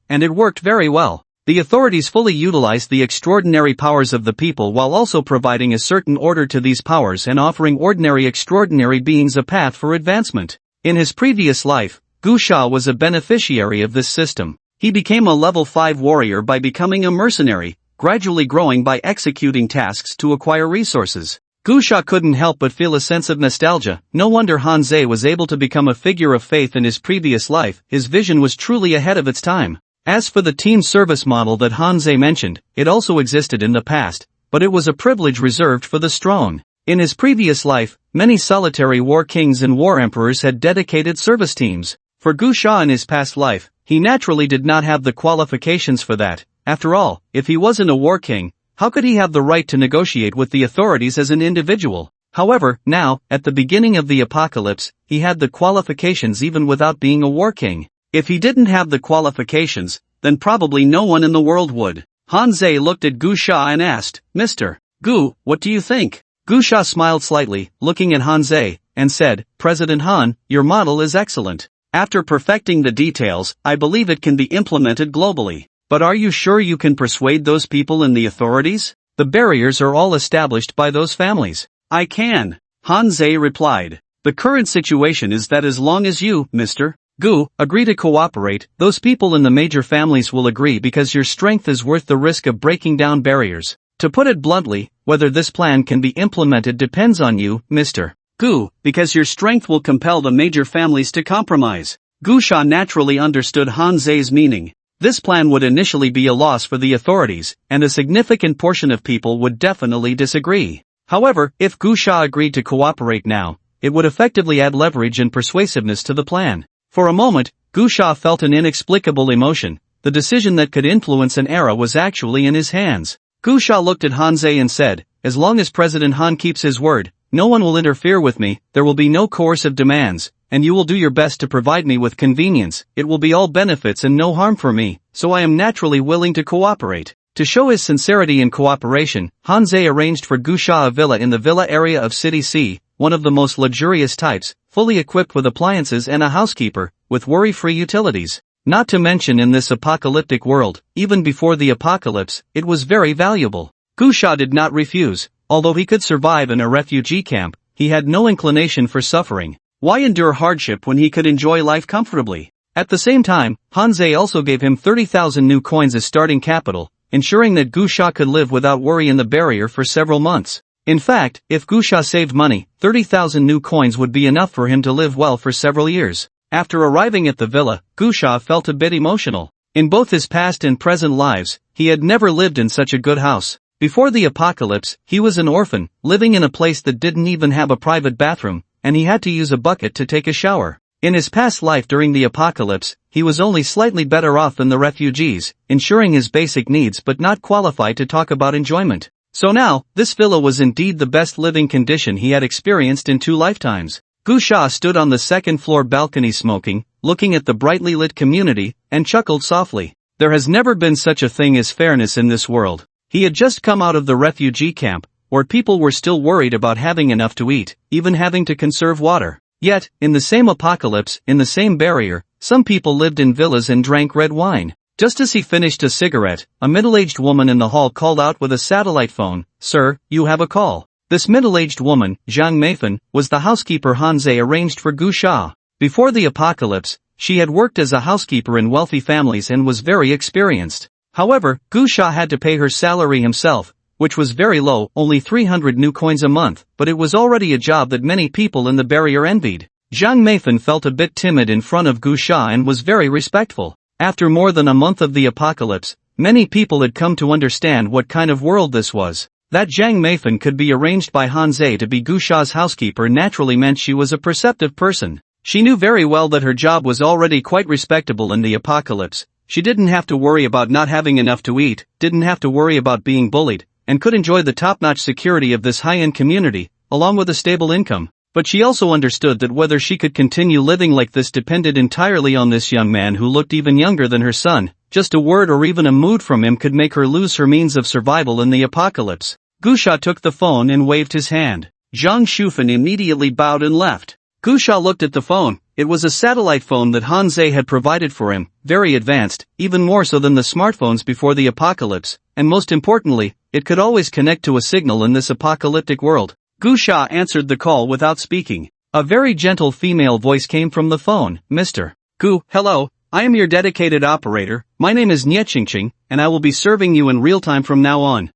[SPEAKER 1] and it worked very well. The authorities fully utilized the extraordinary powers of the people while also providing a certain order to these powers and offering ordinary extraordinary beings a path for advancement. In his previous life, Gu Sha was a beneficiary of this system. He became a level 5 warrior by becoming a mercenary, gradually growing by executing tasks to acquire resources. Gu Sha couldn't help but feel a sense of nostalgia. No wonder Hanzei was able to become a figure of faith in his previous life, his vision was truly ahead of its time. As for the team service model that Hanzei mentioned, it also existed in the past, but it was a privilege reserved for the strong. In his previous life, many solitary war kings and war emperors had dedicated service teams. For Gu Sha in his past life, he naturally did not have the qualifications for that. After all, if he wasn't a war king, how could he have the right to negotiate with the authorities as an individual? However, now, at the beginning of the apocalypse, he had the qualifications even without being a war king. If he didn't have the qualifications, then probably no one in the world would. Hanzei looked at Gu Sha and asked, Mr. Gu, what do you think? Gu Sha smiled slightly, looking at Hanzei, and said, President Han, your model is excellent. After perfecting the details, I believe it can be implemented globally. But are you sure you can persuade those people in the authorities? The barriers are all established by those families. I can, Hanzei replied. The current situation is that as long as you, Mr. Gu, agree to cooperate, those people in the major families will agree because your strength is worth the risk of breaking down barriers. To put it bluntly, whether this plan can be implemented depends on you, Mr. Gu, because your strength will compel the major families to compromise. Gu Sha naturally understood Hanzei's meaning. This plan would initially be a loss for the authorities, and a significant portion of people would definitely disagree. However, if Gu Sha agreed to cooperate now, it would effectively add leverage and persuasiveness to the plan. For a moment, Gu Sha felt an inexplicable emotion. The decision that could influence an era was actually in his hands. Gu Sha looked at Han Zei and said, "As long as President Han keeps his word, no one will interfere with me, there will be no coercive demands, and you will do your best to provide me with convenience. It will be all benefits and no harm for me, so I am naturally willing to cooperate." To show his sincerity in cooperation, Han Zei arranged for Gu Sha a villa in the villa area of City C, one of the most luxurious types, fully equipped with appliances and a housekeeper, with worry-free utilities. Not to mention in this apocalyptic world, even before the apocalypse, it was very valuable. Gu Sha did not refuse. Although he could survive in a refugee camp, he had no inclination for suffering. Why endure hardship when he could enjoy life comfortably? At the same time, Han Zei also gave him 30,000 new coins as starting capital, ensuring that Gu Sha could live without worry in the barrier for several months. In fact, if Gu Sha saved money, 30,000 new coins would be enough for him to live well for several years. After arriving at the villa, Gu Sha felt a bit emotional. In both his past and present lives, he had never lived in such a good house. Before the apocalypse, he was an orphan, living in a place that didn't even have a private bathroom, and he had to use a bucket to take a shower. In his past life during the apocalypse, he was only slightly better off than the refugees, ensuring his basic needs but not qualified to talk about enjoyment. So now, this villa was indeed the best living condition he had experienced in 2 lifetimes. Gu Sha stood on the second-floor balcony smoking, looking at the brightly lit community, and chuckled softly. There has never been such a thing as fairness in this world. He had just come out of the refugee camp, where people were still worried about having enough to eat, even having to conserve water. Yet, in the same apocalypse, in the same barrier, some people lived in villas and drank red wine. Just as he finished a cigarette, a middle-aged woman in the hall called out with a satellite phone, "Sir, you have a call." This middle-aged woman, Zhang Meifan, was the housekeeper Han Zei arranged for Gu Sha. Before the apocalypse, she had worked as a housekeeper in wealthy families and was very experienced. However, Gu Sha had to pay her salary himself, which was very low, only 300 new coins a month, but it was already a job that many people in the barrier envied. Zhang Meifan felt a bit timid in front of Gu Sha and was very respectful. After more than a month of the apocalypse, many people had come to understand what kind of world this was. That Zhang Meifan could be arranged by Han Zei to be Gu Sha's housekeeper naturally meant she was a perceptive person. She knew very well that her job was already quite respectable in the apocalypse. She didn't have to worry about not having enough to eat, didn't have to worry about being bullied, and could enjoy the top-notch security of this high-end community, along with a stable income. But she also understood that whether she could continue living like this depended entirely on this young man who looked even younger than her son. Just a word or even a mood from him could make her lose her means of survival in the apocalypse. Gu Sha took the phone and waved his hand. Zhang Shufan immediately bowed and left. Gu Sha looked at the phone. It was a satellite phone that Han Zei had provided for him, very advanced, even more so than the smartphones before the apocalypse, and most importantly, it could always connect to a signal in this apocalyptic world. Gu Sha answered the call without speaking. A very gentle female voice came from the phone. "Mr. Gu, hello, I am your dedicated operator, my name is Niechingching, and I will be serving you in real time from now on."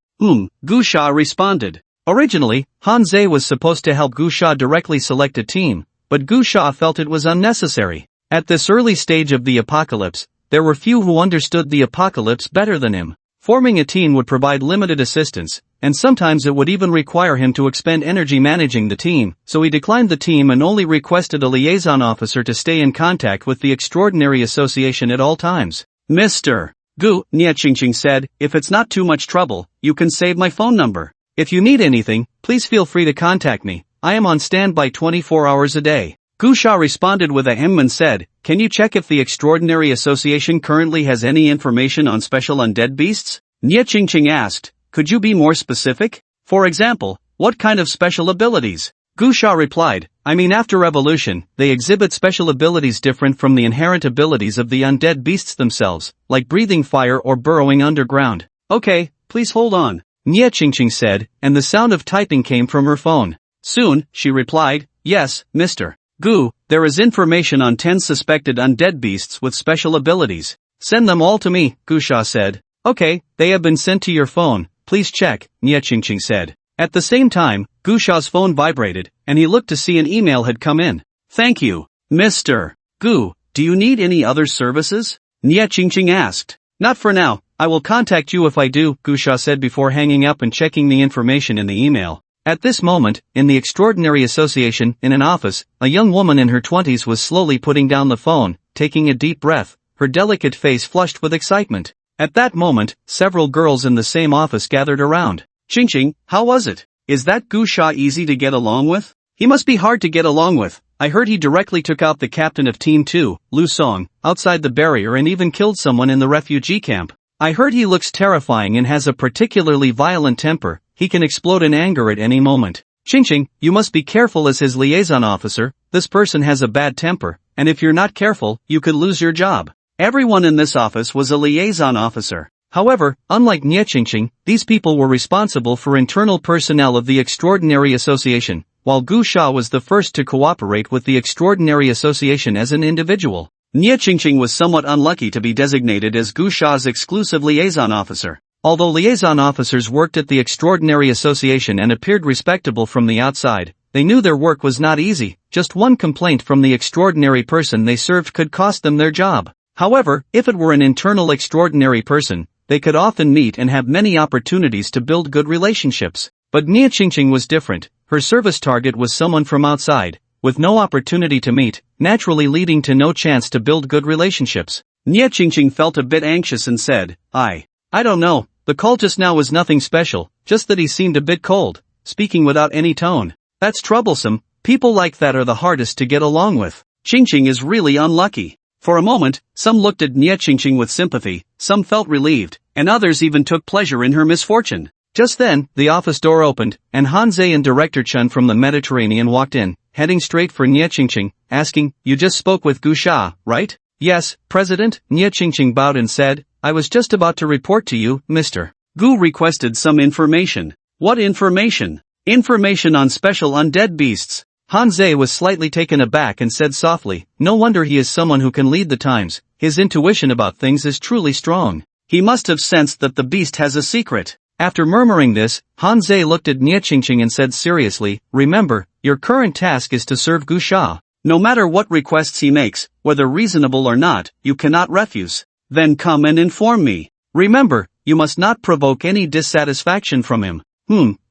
[SPEAKER 1] Gu Sha responded. Originally, Han Zei was supposed to help Gu Sha directly select a team, but Gu Sha felt it was unnecessary. At this early stage of the apocalypse, there were few who understood the apocalypse better than him. Forming a team would provide limited assistance, and sometimes it would even require him to expend energy managing the team, so he declined the team and only requested a liaison officer to stay in contact with the Extraordinary Association at all times. "Mr. Gu," Niechingching said, "if it's not too much trouble, you can save my phone number. If you need anything, please feel free to contact me. I am on standby 24 hours a day." Gu Sha responded with a hem and said, "Can you check if the Extraordinary Association currently has any information on special undead beasts?" Niechingching asked, "Could you be more specific? For example, what kind of special abilities?" Gu Sha replied, "I mean after evolution, they exhibit special abilities different from the inherent abilities of the undead beasts themselves, like breathing fire or burrowing underground." "Okay, please hold on," Niechingching said, and the sound of typing came from her phone. Soon, she replied, "Yes, Mr. Gu, there is information on 10 suspected undead beasts with special abilities. Send them all to me," Gu Sha said. "Okay, they have been sent to your phone, please check," Niechingching said. At the same time, Gu Sha's phone vibrated, and he looked to see an email had come in. "Thank you, Mr. Gu, do you need any other services?" Niechingching asked. "Not for now, I will contact you if I do," Gu Sha said before hanging up and checking the information in the email. At this moment, in the Extraordinary Association, in an office, a young woman in her 20s was slowly putting down the phone, taking a deep breath, her delicate face flushed with excitement. At that moment, several girls in the same office gathered around. "Qingqing, how was it? Is that Gu Sha easy to get along with? He must be hard to get along with. I heard he directly took out the captain of Team 2, Lu Song, outside the barrier and even killed someone in the refugee camp. I heard he looks terrifying and has a particularly violent temper, he can explode in anger at any moment. Qingqing, you must be careful as his liaison officer, this person has a bad temper, and if you're not careful, you could lose your job." Everyone in this office was a liaison officer. However, unlike Nie Qingqing, these people were responsible for internal personnel of the Extraordinary Association, while Gu Sha was the first to cooperate with the Extraordinary Association as an individual. Nie Qingqing was somewhat unlucky to be designated as Gu Sha's exclusive liaison officer. Although liaison officers worked at the Extraordinary Association and appeared respectable from the outside, they knew their work was not easy. Just one complaint from the extraordinary person they served could cost them their job. However, if it were an internal extraordinary person, they could often meet and have many opportunities to build good relationships. But Nie Qingqing was different. Her service target was someone from outside, with no opportunity to meet, naturally leading to no chance to build good relationships. Nie Qingqing felt a bit anxious and said, I don't know, the call just now was nothing special, just that he seemed a bit cold, speaking without any tone. That's troublesome, people like that are the hardest to get along with. Qingqing is really unlucky. For a moment, some looked at Nie Qingqing with sympathy, some felt relieved, and others even took pleasure in her misfortune. Just then, the office door opened, and Han Zhe and Director Chun from the Mediterranean walked in, heading straight for Nie Qingqing, asking, "You just spoke with Gu Sha, right?" "Yes, President," Nie Qingqing bowed and said, "I was just about to report to you, Mr. Gu requested some information." "What information?" "Information on special undead beasts." Han Zhe was slightly taken aback and said softly, "No wonder he is someone who can lead the times, his intuition about things is truly strong. He must have sensed that the beast has a secret." After murmuring this, Han Zhe looked at Nie Qingqing and said seriously, "Remember, your current task is to serve Gu Sha. No matter what requests he makes, whether reasonable or not, you cannot refuse. Then come and inform me. Remember, you must not provoke any dissatisfaction from him.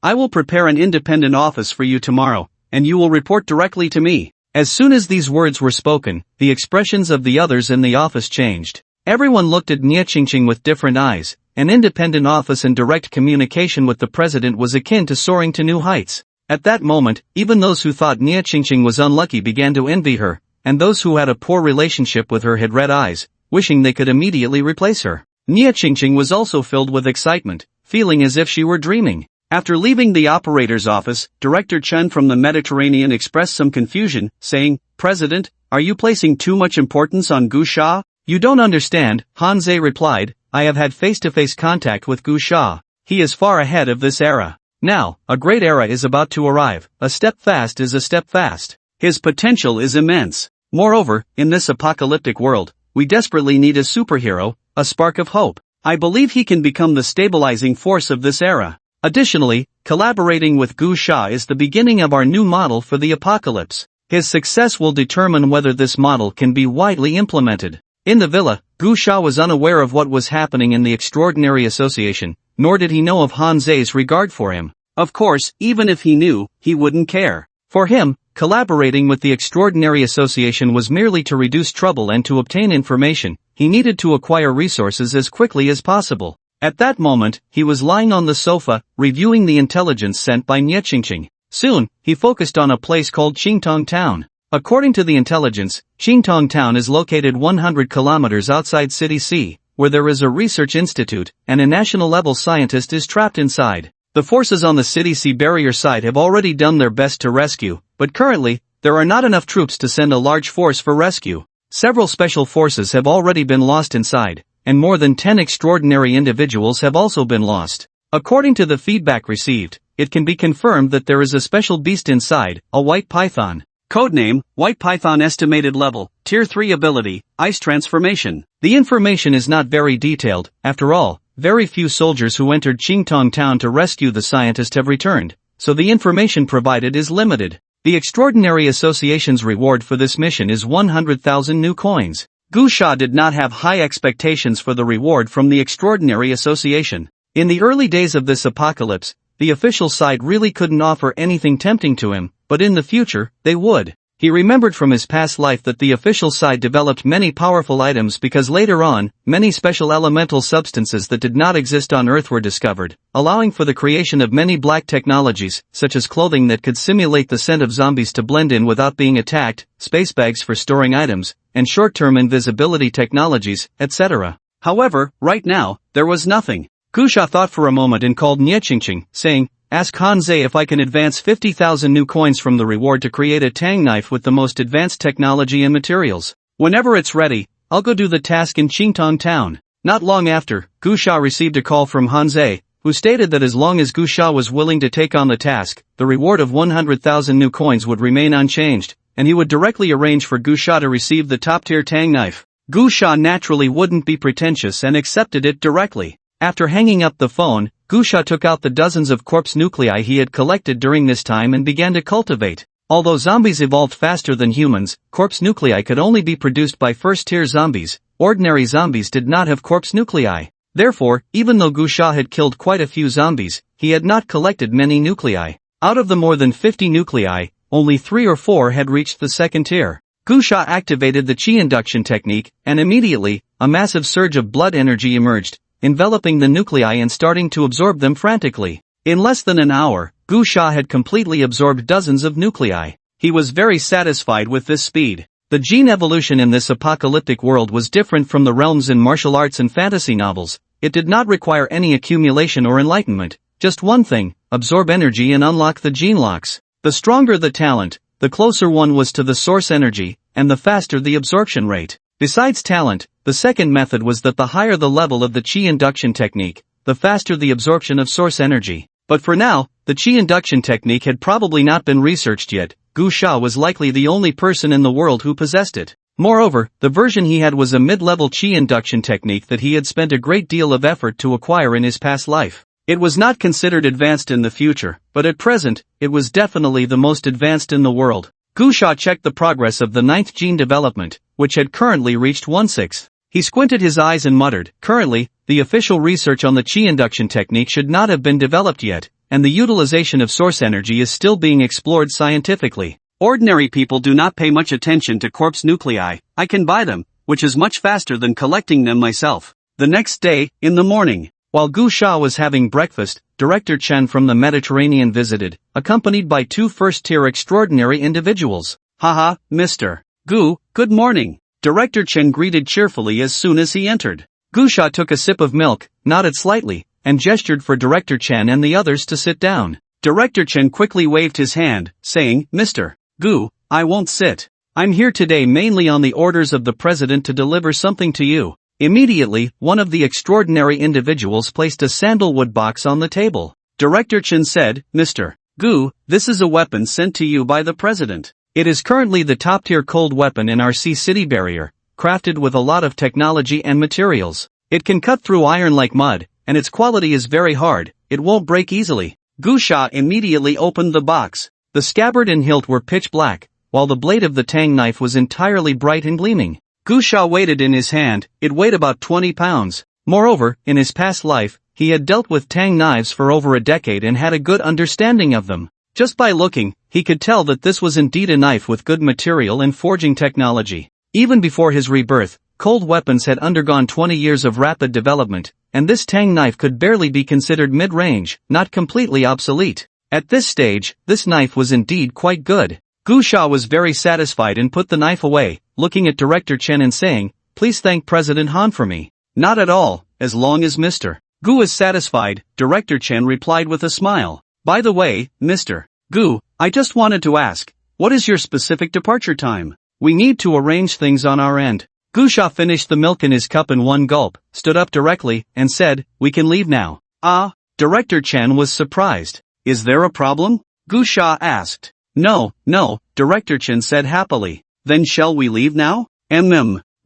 [SPEAKER 1] I will prepare an independent office for you tomorrow, and you will report directly to me." As soon as these words were spoken, the expressions of the others in the office changed. Everyone looked at Nie Qingqing with different eyes. An independent office and direct communication with the president was akin to soaring to new heights. At that moment, even those who thought Nie Qingqing was unlucky began to envy her, and those who had a poor relationship with her had red eyes, wishing they could immediately replace her. Nie Qingqing was also filled with excitement, feeling as if she were dreaming. After leaving the operator's office, Director Chun from the Mediterranean expressed some confusion, saying, "President, are you placing too much importance on Gu Sha?" "You don't understand," Han Zhe replied, "I have had face-to-face contact with Gu Sha. He is far ahead of this era. Now, a great era is about to arrive. A step fast is a step fast. His potential is immense. Moreover, in this apocalyptic world, we desperately need a superhero, a spark of hope. I believe he can become the stabilizing force of this era. Additionally, collaborating with Gu Sha is the beginning of our new model for the apocalypse. His success will determine whether this model can be widely implemented." In the villa, Gu Sha was unaware of what was happening in the Extraordinary Association, nor did he know of Han Zhe's regard for him. Of course, even if he knew, he wouldn't care. For him, collaborating with the Extraordinary Association was merely to reduce trouble and to obtain information. He needed to acquire resources as quickly as possible. At that moment, he was lying on the sofa, reviewing the intelligence sent by Nie Qingqing. Soon, he focused on a place called Qingtong Town. According to the intelligence, Qingtong Town is located 100 kilometers outside City C, where there is a research institute, and a national-level scientist is trapped inside. The forces on the City C barrier side have already done their best to rescue, but currently, there are not enough troops to send a large force for rescue. Several special forces have already been lost inside, and more than 10 extraordinary individuals have also been lost. According to the feedback received, it can be confirmed that there is a special beast inside, a white python. Codename, White Python. Estimated level, Tier 3 ability, Ice Transformation. The information is not very detailed. After all, very few soldiers who entered Qingtong Town to rescue the scientist have returned, so the information provided is limited. The Extraordinary Association's reward for this mission is 100,000 new coins. Gu Sha did not have high expectations for the reward from the Extraordinary Association. In the early days of this apocalypse, the official side really couldn't offer anything tempting to him, but in the future, they would. He remembered from his past life that the official side developed many powerful items because later on, many special elemental substances that did not exist on Earth were discovered, allowing for the creation of many black technologies, such as clothing that could simulate the scent of zombies to blend in without being attacked, space bags for storing items, and short-term invisibility technologies, etc. However, right now, there was nothing. Gusha thought for a moment and called Niechingching, saying, "Ask Hanzei if I can advance 50,000 new coins from the reward to create a tang knife with the most advanced technology and materials. Whenever it's ready, I'll go do the task in Qingtong town." Not long after, Gusha received a call from Hanzei, who stated that as long as Gusha was willing to take on the task, the reward of 100,000 new coins would remain unchanged, and he would directly arrange for Gusha to receive the top-tier tang knife. Gusha naturally wouldn't be pretentious and accepted it directly. After hanging up the phone, Gusha took out the dozens of corpse nuclei he had collected during this time and began to cultivate. Although zombies evolved faster than humans, corpse nuclei could only be produced by first-tier zombies. Ordinary zombies did not have corpse nuclei. Therefore, even though Gusha had killed quite a few zombies, he had not collected many nuclei. Out of the more than 50 nuclei, only 3 or 4 had reached the second tier. Gusha activated the chi induction technique, and immediately, a massive surge of blood energy emerged, enveloping the nuclei and starting to absorb them frantically. In less than an hour, Gusha had completely absorbed dozens of nuclei. He was very satisfied with this speed. The gene evolution in this apocalyptic world was different from the realms in martial arts and fantasy novels. It did not require any accumulation or enlightenment, just one thing: absorb energy and unlock the gene locks. The stronger the talent, the closer one was to the source energy, and the faster the absorption rate. Besides talent, the second method was that the higher the level of the chi induction technique, the faster the absorption of source energy. But for now, the chi induction technique had probably not been researched yet. Gusha was likely the only person in the world who possessed it. Moreover, the version he had was a mid-level chi induction technique that he had spent a great deal of effort to acquire in his past life. It was not considered advanced in the future, but at present, it was definitely the most advanced in the world. Gusha checked the progress of the 9th gene development, which had currently reached 1/6. He squinted his eyes and muttered, "Currently, the official research on the chi induction technique should not have been developed yet, and the utilization of source energy is still being explored scientifically. Ordinary people do not pay much attention to corpse nuclei. I can buy them, which is much faster than collecting them myself." The next day, in the morning, while Gusha was having breakfast, Director Chen from the Mediterranean visited, accompanied by 2 first-tier extraordinary individuals. "Haha, Mr. Gu, good morning." Director Chen greeted cheerfully as soon as he entered. Gusha took a sip of milk, nodded slightly, and gestured for Director Chen and the others to sit down. Director Chen quickly waved his hand, saying, "Mr. Gu, I won't sit. I'm here today mainly on the orders of the President to deliver something to you." Immediately, one of the extraordinary individuals placed a sandalwood box on the table. Director Chen said, "Mr. Gu, this is a weapon sent to you by the President. It is currently the top-tier cold weapon in our sea city barrier, crafted with a lot of technology and materials. It can cut through iron like mud, and its quality is very hard. It won't break easily." Gusha immediately opened the box. The scabbard and hilt were pitch black, while the blade of the tang knife was entirely bright and gleaming. Gusha weighed it in his hand. It weighed about 20 pounds. Moreover, in his past life, he had dealt with tang knives for over a decade and had a good understanding of them. Just by looking, he could tell that this was indeed a knife with good material and forging technology. Even before his rebirth, cold weapons had undergone 20 years of rapid development, and this tang knife could barely be considered mid-range, not completely obsolete. At this stage, this knife was indeed quite good. Gusha was very satisfied and put the knife away, looking at Director Chen and saying, "Please thank President Han for me." "Not at all, as long as Mr. Gu is satisfied," Director Chen replied with a smile. "By the way, Mr. Gu, I just wanted to ask, what is your specific departure time? We need to arrange things on our end." Gusha finished the milk in his cup in one gulp, stood up directly, and said, "We can leave now." "Ah?" Director Chen was surprised. "Is there a problem?" Gusha asked. No, Director Chen said happily. "Then shall we leave now?"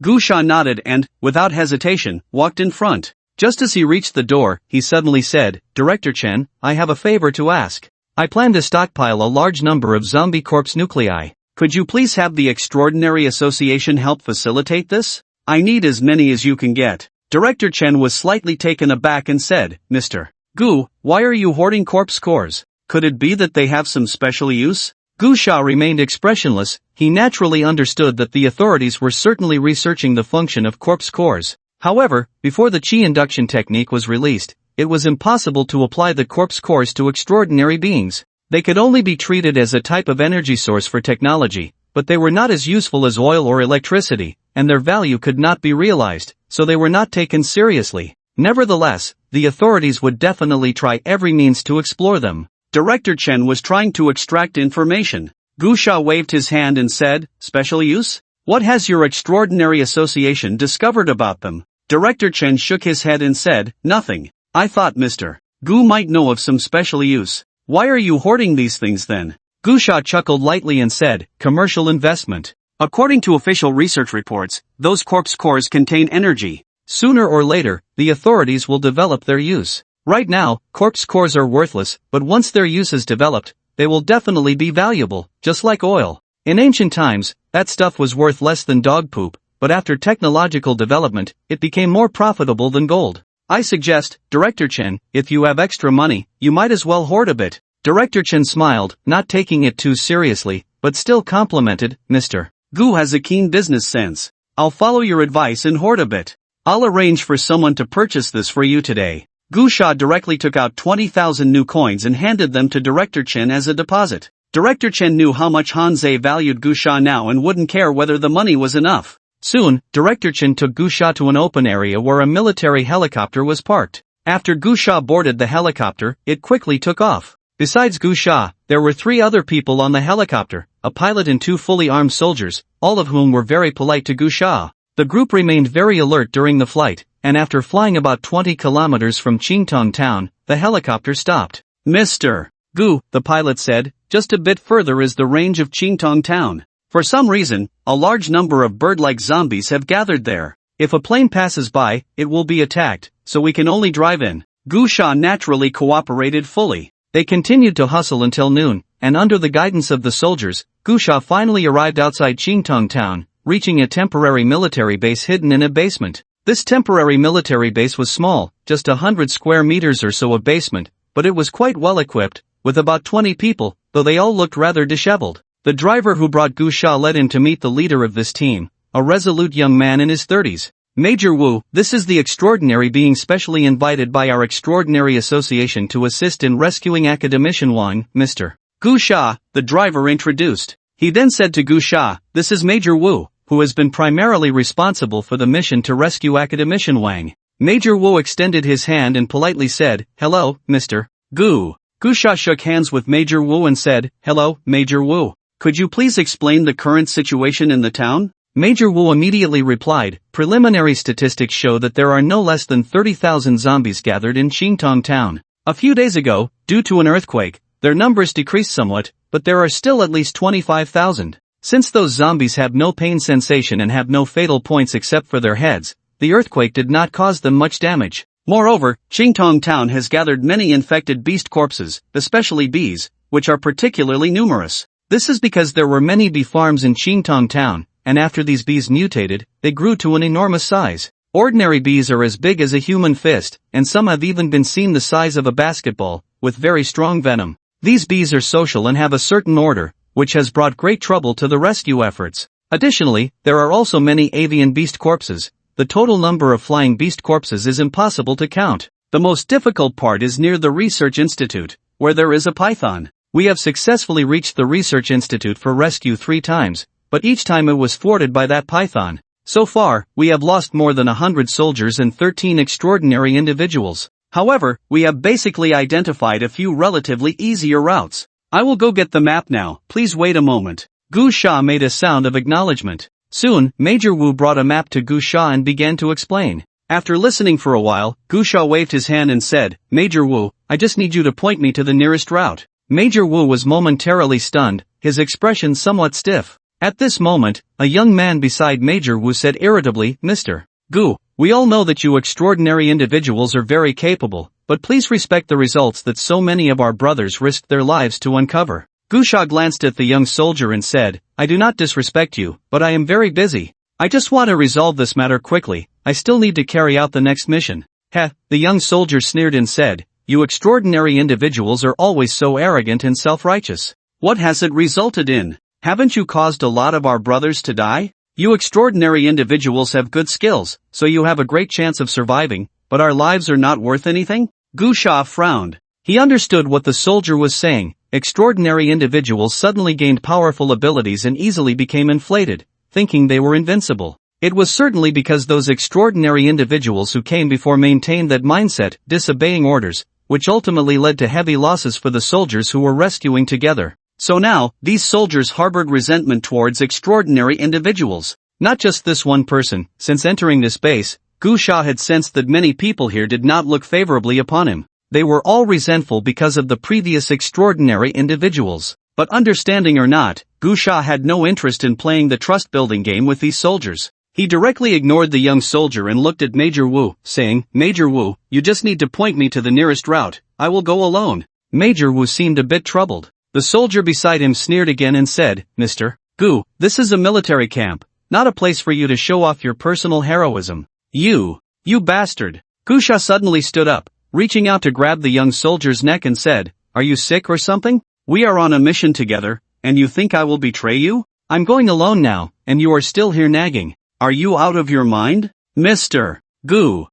[SPEAKER 1] Gusha nodded and, without hesitation, walked in front. Just as he reached the door, he suddenly said, "Director Chen, I have a favor to ask. I plan to stockpile a large number of zombie corpse nuclei. Could you please have the Extraordinary Association help facilitate this? I need as many as you can get." Director Chen was slightly taken aback and said, "Mr. Gu, why are you hoarding corpse cores? Could it be that they have some special use? Gu Sha remained expressionless. He naturally understood that the authorities were certainly researching the function of corpse cores. However, before the Qi induction technique was released, it was impossible to apply the corpse cores to extraordinary beings. They could only be treated as a type of energy source for technology, but they were not as useful as oil or electricity, and their value could not be realized, so they were not taken seriously. Nevertheless, the authorities would definitely try every means to explore them. Director Chen was trying to extract information. Gu Sha waved his hand and said, "Special use? What has your extraordinary association discovered about them?" Director Chen shook his head and said, "Nothing. I thought Mr. Gu might know of some special use. Why are you hoarding these things then?" Gu Sha chuckled lightly and said, "Commercial investment. According to official research reports, those corpse cores contain energy. Sooner or later, the authorities will develop their use. Right now, corpse cores are worthless, but once their use is developed, they will definitely be valuable, just like oil. In ancient times, that stuff was worth less than dog poop, but after technological development, it became more profitable than gold. I suggest, Director Chen, if you have extra money, you might as well hoard a bit." Director Chen smiled, not taking it too seriously, but still complimented, "Mr. Gu has a keen business sense. I'll follow your advice and hoard a bit. I'll arrange for someone to purchase this for you today." Gu Sha directly took out 20,000 new coins and handed them to Director Chen as a deposit. Director Chen knew how much Han Zhe valued Gu Sha now and wouldn't care whether the money was enough. Soon, Director Chen took Gu Sha to an open area where a military helicopter was parked. After Gu Sha boarded the helicopter, it quickly took off. Besides Gu Sha, there were 3 other people on the helicopter, a pilot and 2 fully armed soldiers, all of whom were very polite to Gu Sha. The group remained very alert during the flight, and after flying about 20 kilometers from Qingtong town, the helicopter stopped. "Mr. Gu," the pilot said, "just a bit further is the range of Qingtong town. For some reason, a large number of bird-like zombies have gathered there. If a plane passes by, it will be attacked, so we can only drive in." Gu Sha naturally cooperated fully. They continued to hustle until noon, and under the guidance of the soldiers, Gu Sha finally arrived outside Qingtong town, reaching a temporary military base hidden in a basement. This temporary military base was small, just 100 square meters or so of basement, but it was quite well equipped, with about 20 people, though they all looked rather disheveled. The driver who brought Gu Sha led him to meet the leader of this team, a resolute young man in his 30s. "Major Wu, this is the extraordinary being specially invited by our extraordinary association to assist in rescuing Academician Wang, Mr. Gu Sha," the driver introduced. He then said to Gu Sha, "This is Major Wu, who has been primarily responsible for the mission to rescue Academician Wang." Major Wu extended his hand and politely said, "Hello, Mr. Gu." Gu Sha shook hands with Major Wu and said, "Hello, Major Wu. Could you please explain the current situation in the town?" Major Wu immediately replied, "Preliminary statistics show that there are no less than 30,000 zombies gathered in Qingtong town. A few days ago, due to an earthquake, their numbers decreased somewhat, but there are still at least 25,000. Since those zombies have no pain sensation and have no fatal points except for their heads, the earthquake did not cause them much damage. Moreover, Qingtong town has gathered many infected beast corpses, especially bees, which are particularly numerous. This is because there were many bee farms in Qingtong town, and after these bees mutated, they grew to an enormous size. Ordinary bees are as big as a human fist, and some have even been seen the size of a basketball, with very strong venom. These bees are social and have a certain order, which has brought great trouble to the rescue efforts. Additionally, there are also many avian beast corpses. The total number of flying beast corpses is impossible to count. The most difficult part is near the research institute, where there is a python. We have successfully reached the research institute for rescue 3 times, but each time it was thwarted by that python. So far, we have lost more than 100 soldiers and 13 extraordinary individuals. However, we have basically identified a few relatively easier routes. I will go get the map now, please wait a moment." Gu Sha made a sound of acknowledgement. Soon, Major Wu brought a map to Gu Sha and began to explain. After listening for a while, Gu Sha waved his hand and said, "Major Wu, I just need you to point me to the nearest route." Major Wu was momentarily stunned, his expression somewhat stiff. At this moment, a young man beside Major Wu said irritably, "Mr. Gu, we all know that you extraordinary individuals are very capable, but please respect the results that so many of our brothers risked their lives to uncover." Gu Sha glanced at the young soldier and said, "I do not disrespect you, but I am very busy. I just want to resolve this matter quickly, I still need to carry out the next mission." "Heh," the young soldier sneered and said, You extraordinary individuals are always so arrogant and self-righteous. What has it resulted in? Haven't you caused a lot of our brothers to die? You extraordinary individuals have good skills, so you have a great chance of surviving, but our lives are not worth anything? Gu Sha frowned. He understood what the soldier was saying. Extraordinary individuals suddenly gained powerful abilities and easily became inflated, thinking they were invincible. It was certainly because those extraordinary individuals who came before maintained that mindset, disobeying orders, which ultimately led to heavy losses for the soldiers who were rescuing together. So now, these soldiers harbored resentment towards extraordinary individuals. Not just this one person. Since entering this base, Gu Sha had sensed that many people here did not look favorably upon him. They were all resentful because of the previous extraordinary individuals. But understanding or not, Gu Sha had no interest in playing the trust-building game with these soldiers. He directly ignored the young soldier and looked at Major Wu, saying, "Major Wu, you just need to point me to the nearest route. I will go alone." Major Wu seemed a bit troubled. The soldier beside him sneered again and said, "Mr. Gu, this is a military camp, not a place for you to show off your personal heroism. You bastard." Gu Sha suddenly stood up, reaching out to grab the young soldier's neck and said, "Are you sick or something? We are on a mission together, and you think I will betray you? I'm going alone now, and you are still here nagging. Are you out of your mind? Mr. Gu,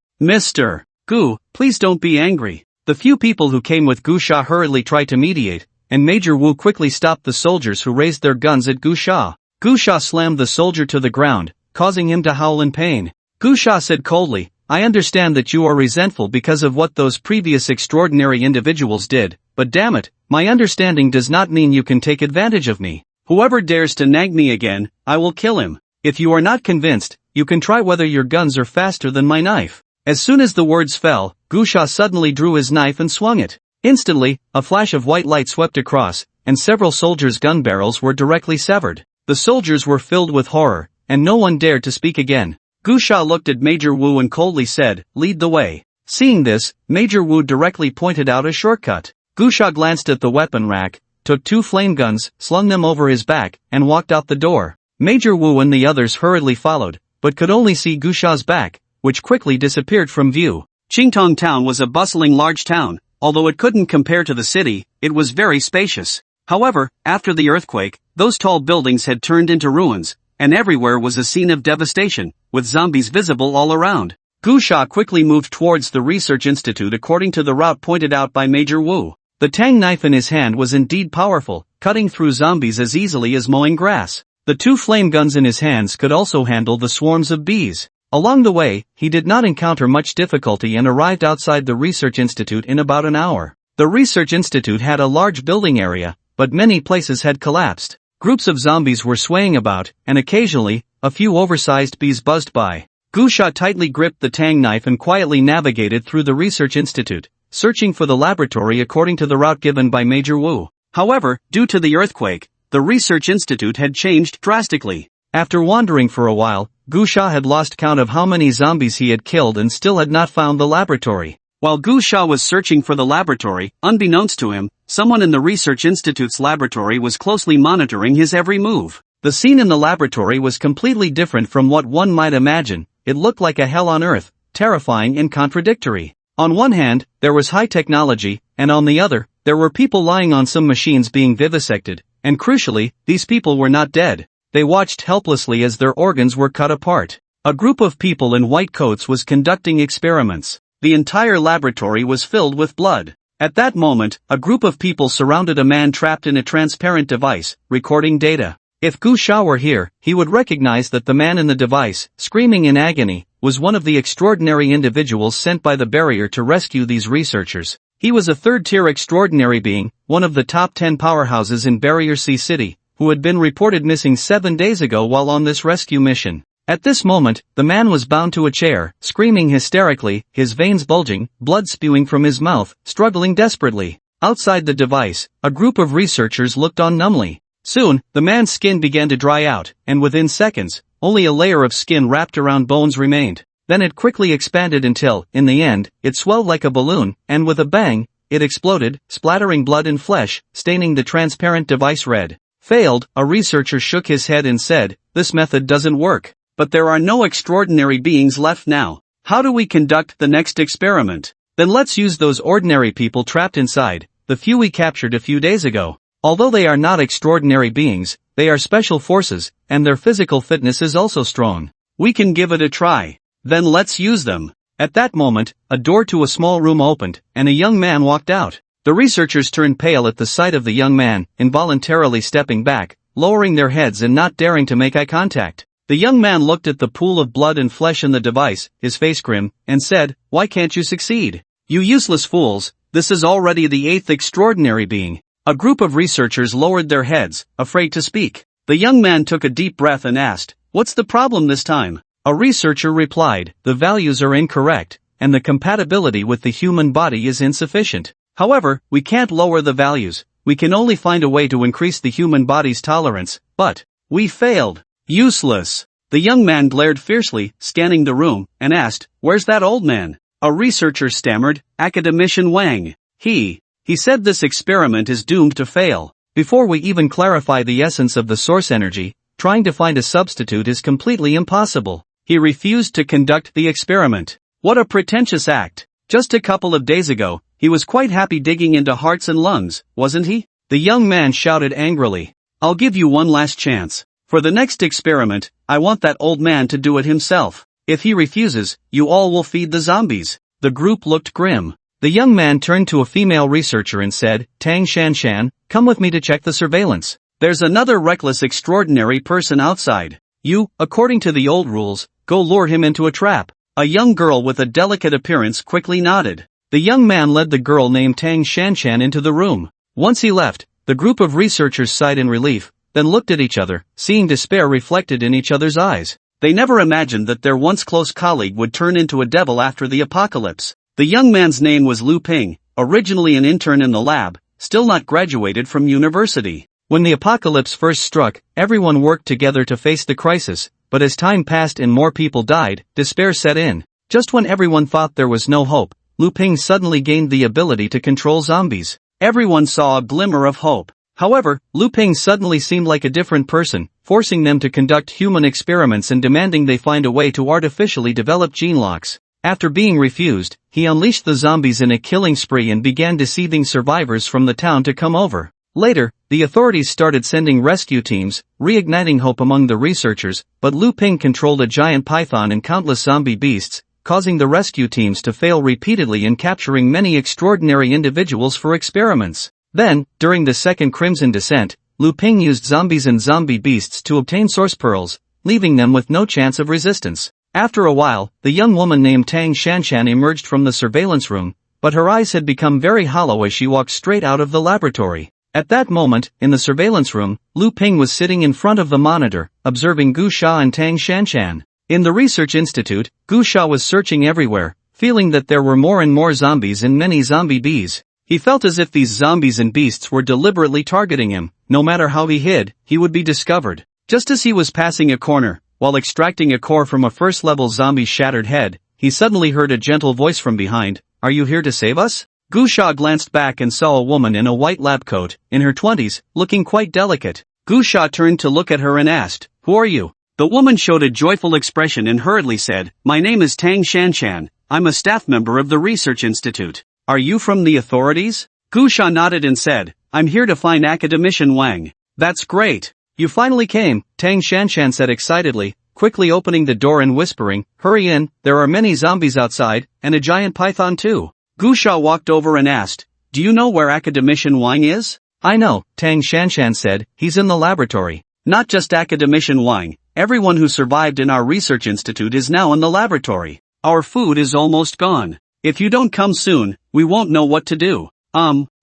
[SPEAKER 1] please don't be angry." The few people who came with Gu Sha hurriedly tried to mediate, and Major Wu quickly stopped the soldiers who raised their guns at Gu Sha. Gu Sha slammed the soldier to the ground, causing him to howl in pain. Gu Sha said coldly, "I understand that you are resentful because of what those previous extraordinary individuals did, but damn it, my understanding does not mean you can take advantage of me. Whoever dares to nag me again, I will kill him. If you are not convinced, you can try whether your guns are faster than my knife." As soon as the words fell, Gu Sha suddenly drew his knife and swung it. Instantly, a flash of white light swept across, and several soldiers' gun barrels were directly severed. The soldiers were filled with horror, and no one dared to speak again. Gu Sha looked at Major Wu and coldly said, "Lead the way." Seeing this, Major Wu directly pointed out a shortcut. Gu Sha glanced at the weapon rack, took 2 flame guns, slung them over his back, and walked out the door. Major Wu and the others hurriedly followed, but could only see Gu Sha's back, which quickly disappeared from view. Qingtong town was a bustling large town. Although it couldn't compare to the city, it was very spacious. However, after the earthquake, those tall buildings had turned into ruins, and everywhere was a scene of devastation, with zombies visible all around. Gu Sha quickly moved towards the research institute according to the route pointed out by Major Wu. The tang knife in his hand was indeed powerful, cutting through zombies as easily as mowing grass. The 2 flame guns in his hands could also handle the swarms of bees. Along the way, he did not encounter much difficulty and arrived outside the research institute in about an hour. The research institute had a large building area, but many places had collapsed. Groups of zombies were swaying about, and occasionally, a few oversized bees buzzed by. Gu Sha tightly gripped the tang knife and quietly navigated through the research institute, searching for the laboratory according to the route given by Major Wu. However, due to the earthquake, the research institute had changed drastically. After wandering for a while, Gu Sha had lost count of how many zombies he had killed and still had not found the laboratory. While Gu Sha was searching for the laboratory, unbeknownst to him, someone in the research institute's laboratory was closely monitoring his every move. The scene in the laboratory was completely different from what one might imagine. It looked like a hell on earth, terrifying and contradictory. On one hand, there was high technology, and on the other, there were people lying on some machines being vivisected, and crucially, these people were not dead. They watched helplessly as their organs were cut apart. A group of people in white coats was conducting experiments. The entire laboratory was filled with blood. At that moment, a group of people surrounded a man trapped in a transparent device, recording data. If Gu Sha were here, he would recognize that the man in the device, screaming in agony, was one of the extraordinary individuals sent by the barrier to rescue these researchers. He was a third-tier extraordinary being, one of the top 10 powerhouses in Barrier Sea City, who had been reported missing 7 days ago while on this rescue mission. At this moment, the man was bound to a chair, screaming hysterically, his veins bulging, blood spewing from his mouth, struggling desperately. Outside the device, a group of researchers looked on numbly. Soon, the man's skin began to dry out, and within seconds, only a layer of skin wrapped around bones remained. Then it quickly expanded until, in the end, it swelled like a balloon, and with a bang, it exploded, splattering blood and flesh, staining the transparent device red. Failed, a researcher shook his head and said, "This method doesn't work. But there are no extraordinary beings left now. How do we conduct the next experiment?" Then let's use those ordinary people trapped inside, the few we captured a few days ago. Although they are not extraordinary beings, they are special forces, and their physical fitness is also strong. We can give it a try. Then let's use them. At that moment, a door to a small room opened, and a young man walked out. The researchers turned pale at the sight of the young man, involuntarily stepping back, lowering their heads and not daring to make eye contact. The young man looked at the pool of blood and flesh in the device, his face grim, and said, "Why can't you succeed? You useless fools, this is already the 8th extraordinary being." A group of researchers lowered their heads, afraid to speak. The young man took a deep breath and asked, "What's the problem this time?" A researcher replied, "The values are incorrect, and the compatibility with the human body is insufficient. However, we can't lower the values, we can only find a way to increase the human body's tolerance, but we failed. Useless." The young man glared fiercely, scanning the room, and asked, "Where's that old man?" A researcher stammered, "Academician Wang. He said this experiment is doomed to fail. Before we even clarify the essence of the source energy, trying to find a substitute is completely impossible. He refused to conduct the experiment. What a pretentious act. Just a couple of days ago, he was quite happy digging into hearts and lungs, wasn't he?" The young man shouted angrily. "I'll give you one last chance. For the next experiment, I want that old man to do it himself. If he refuses, you all will feed the zombies." The group looked grim. The young man turned to a female researcher and said, "Tang Shanshan, come with me to check the surveillance. There's another reckless extraordinary person outside. You, according to the old rules, go lure him into a trap." A young girl with a delicate appearance quickly nodded. The young man led the girl named Tang Shanshan into the room. Once he left, the group of researchers sighed in relief, then looked at each other, seeing despair reflected in each other's eyes. They never imagined that their once close colleague would turn into a devil after the apocalypse. The young man's name was Lu Ping, originally an intern in the lab, still not graduated from university. When the apocalypse first struck, everyone worked together to face the crisis, but as time passed and more people died, despair set in. Just when everyone thought there was no hope, Lu Ping suddenly gained the ability to control zombies. Everyone saw a glimmer of hope. However, Lu Ping suddenly seemed like a different person, forcing them to conduct human experiments and demanding they find a way to artificially develop gene locks. After being refused, he unleashed the zombies in a killing spree and began deceiving survivors from the town to come over. Later, the authorities started sending rescue teams, reigniting hope among the researchers, but Lu Ping controlled a giant python and countless zombie beasts, causing the rescue teams to fail repeatedly in capturing many extraordinary individuals for experiments. Then, during the Second Crimson Descent, Lu Ping used zombies and zombie beasts to obtain source pearls, leaving them with no chance of resistance. After a while, the young woman named Tang Shanshan emerged from the surveillance room, but her eyes had become very hollow as she walked straight out of the laboratory. At that moment, in the surveillance room, Lu Ping was sitting in front of the monitor, observing Gu Sha and Tang Shanshan. In the research institute, Gu Sha was searching everywhere, feeling that there were more and more zombies and many zombie bees. He felt as if these zombies and beasts were deliberately targeting him. No matter how he hid, he would be discovered. Just as he was passing a corner, while extracting a core from a first-level zombie's shattered head, he suddenly heard a gentle voice from behind. "Are you here to save us?" Gu Sha glanced back and saw a woman in a white lab coat, in her 20s, looking quite delicate. Gu Sha turned to look at her and asked, "Who are you?" The woman showed a joyful expression and hurriedly said, "My name is Tang Shanshan. I'm a staff member of the Research Institute. Are you from the authorities?" Gu Sha nodded and said, "I'm here to find Academician Wang." "That's great. You finally came," Tang Shanshan said excitedly, quickly opening the door and whispering, "Hurry in, there are many zombies outside, and a giant python too." Gu Sha walked over and asked, "Do you know where Academician Wang is?" "I know," Tang Shanshan said, "he's in the laboratory." "Not just Academician Wang, everyone who survived in our research institute is now in the laboratory. Our food is almost gone. If you don't come soon, we won't know what to do."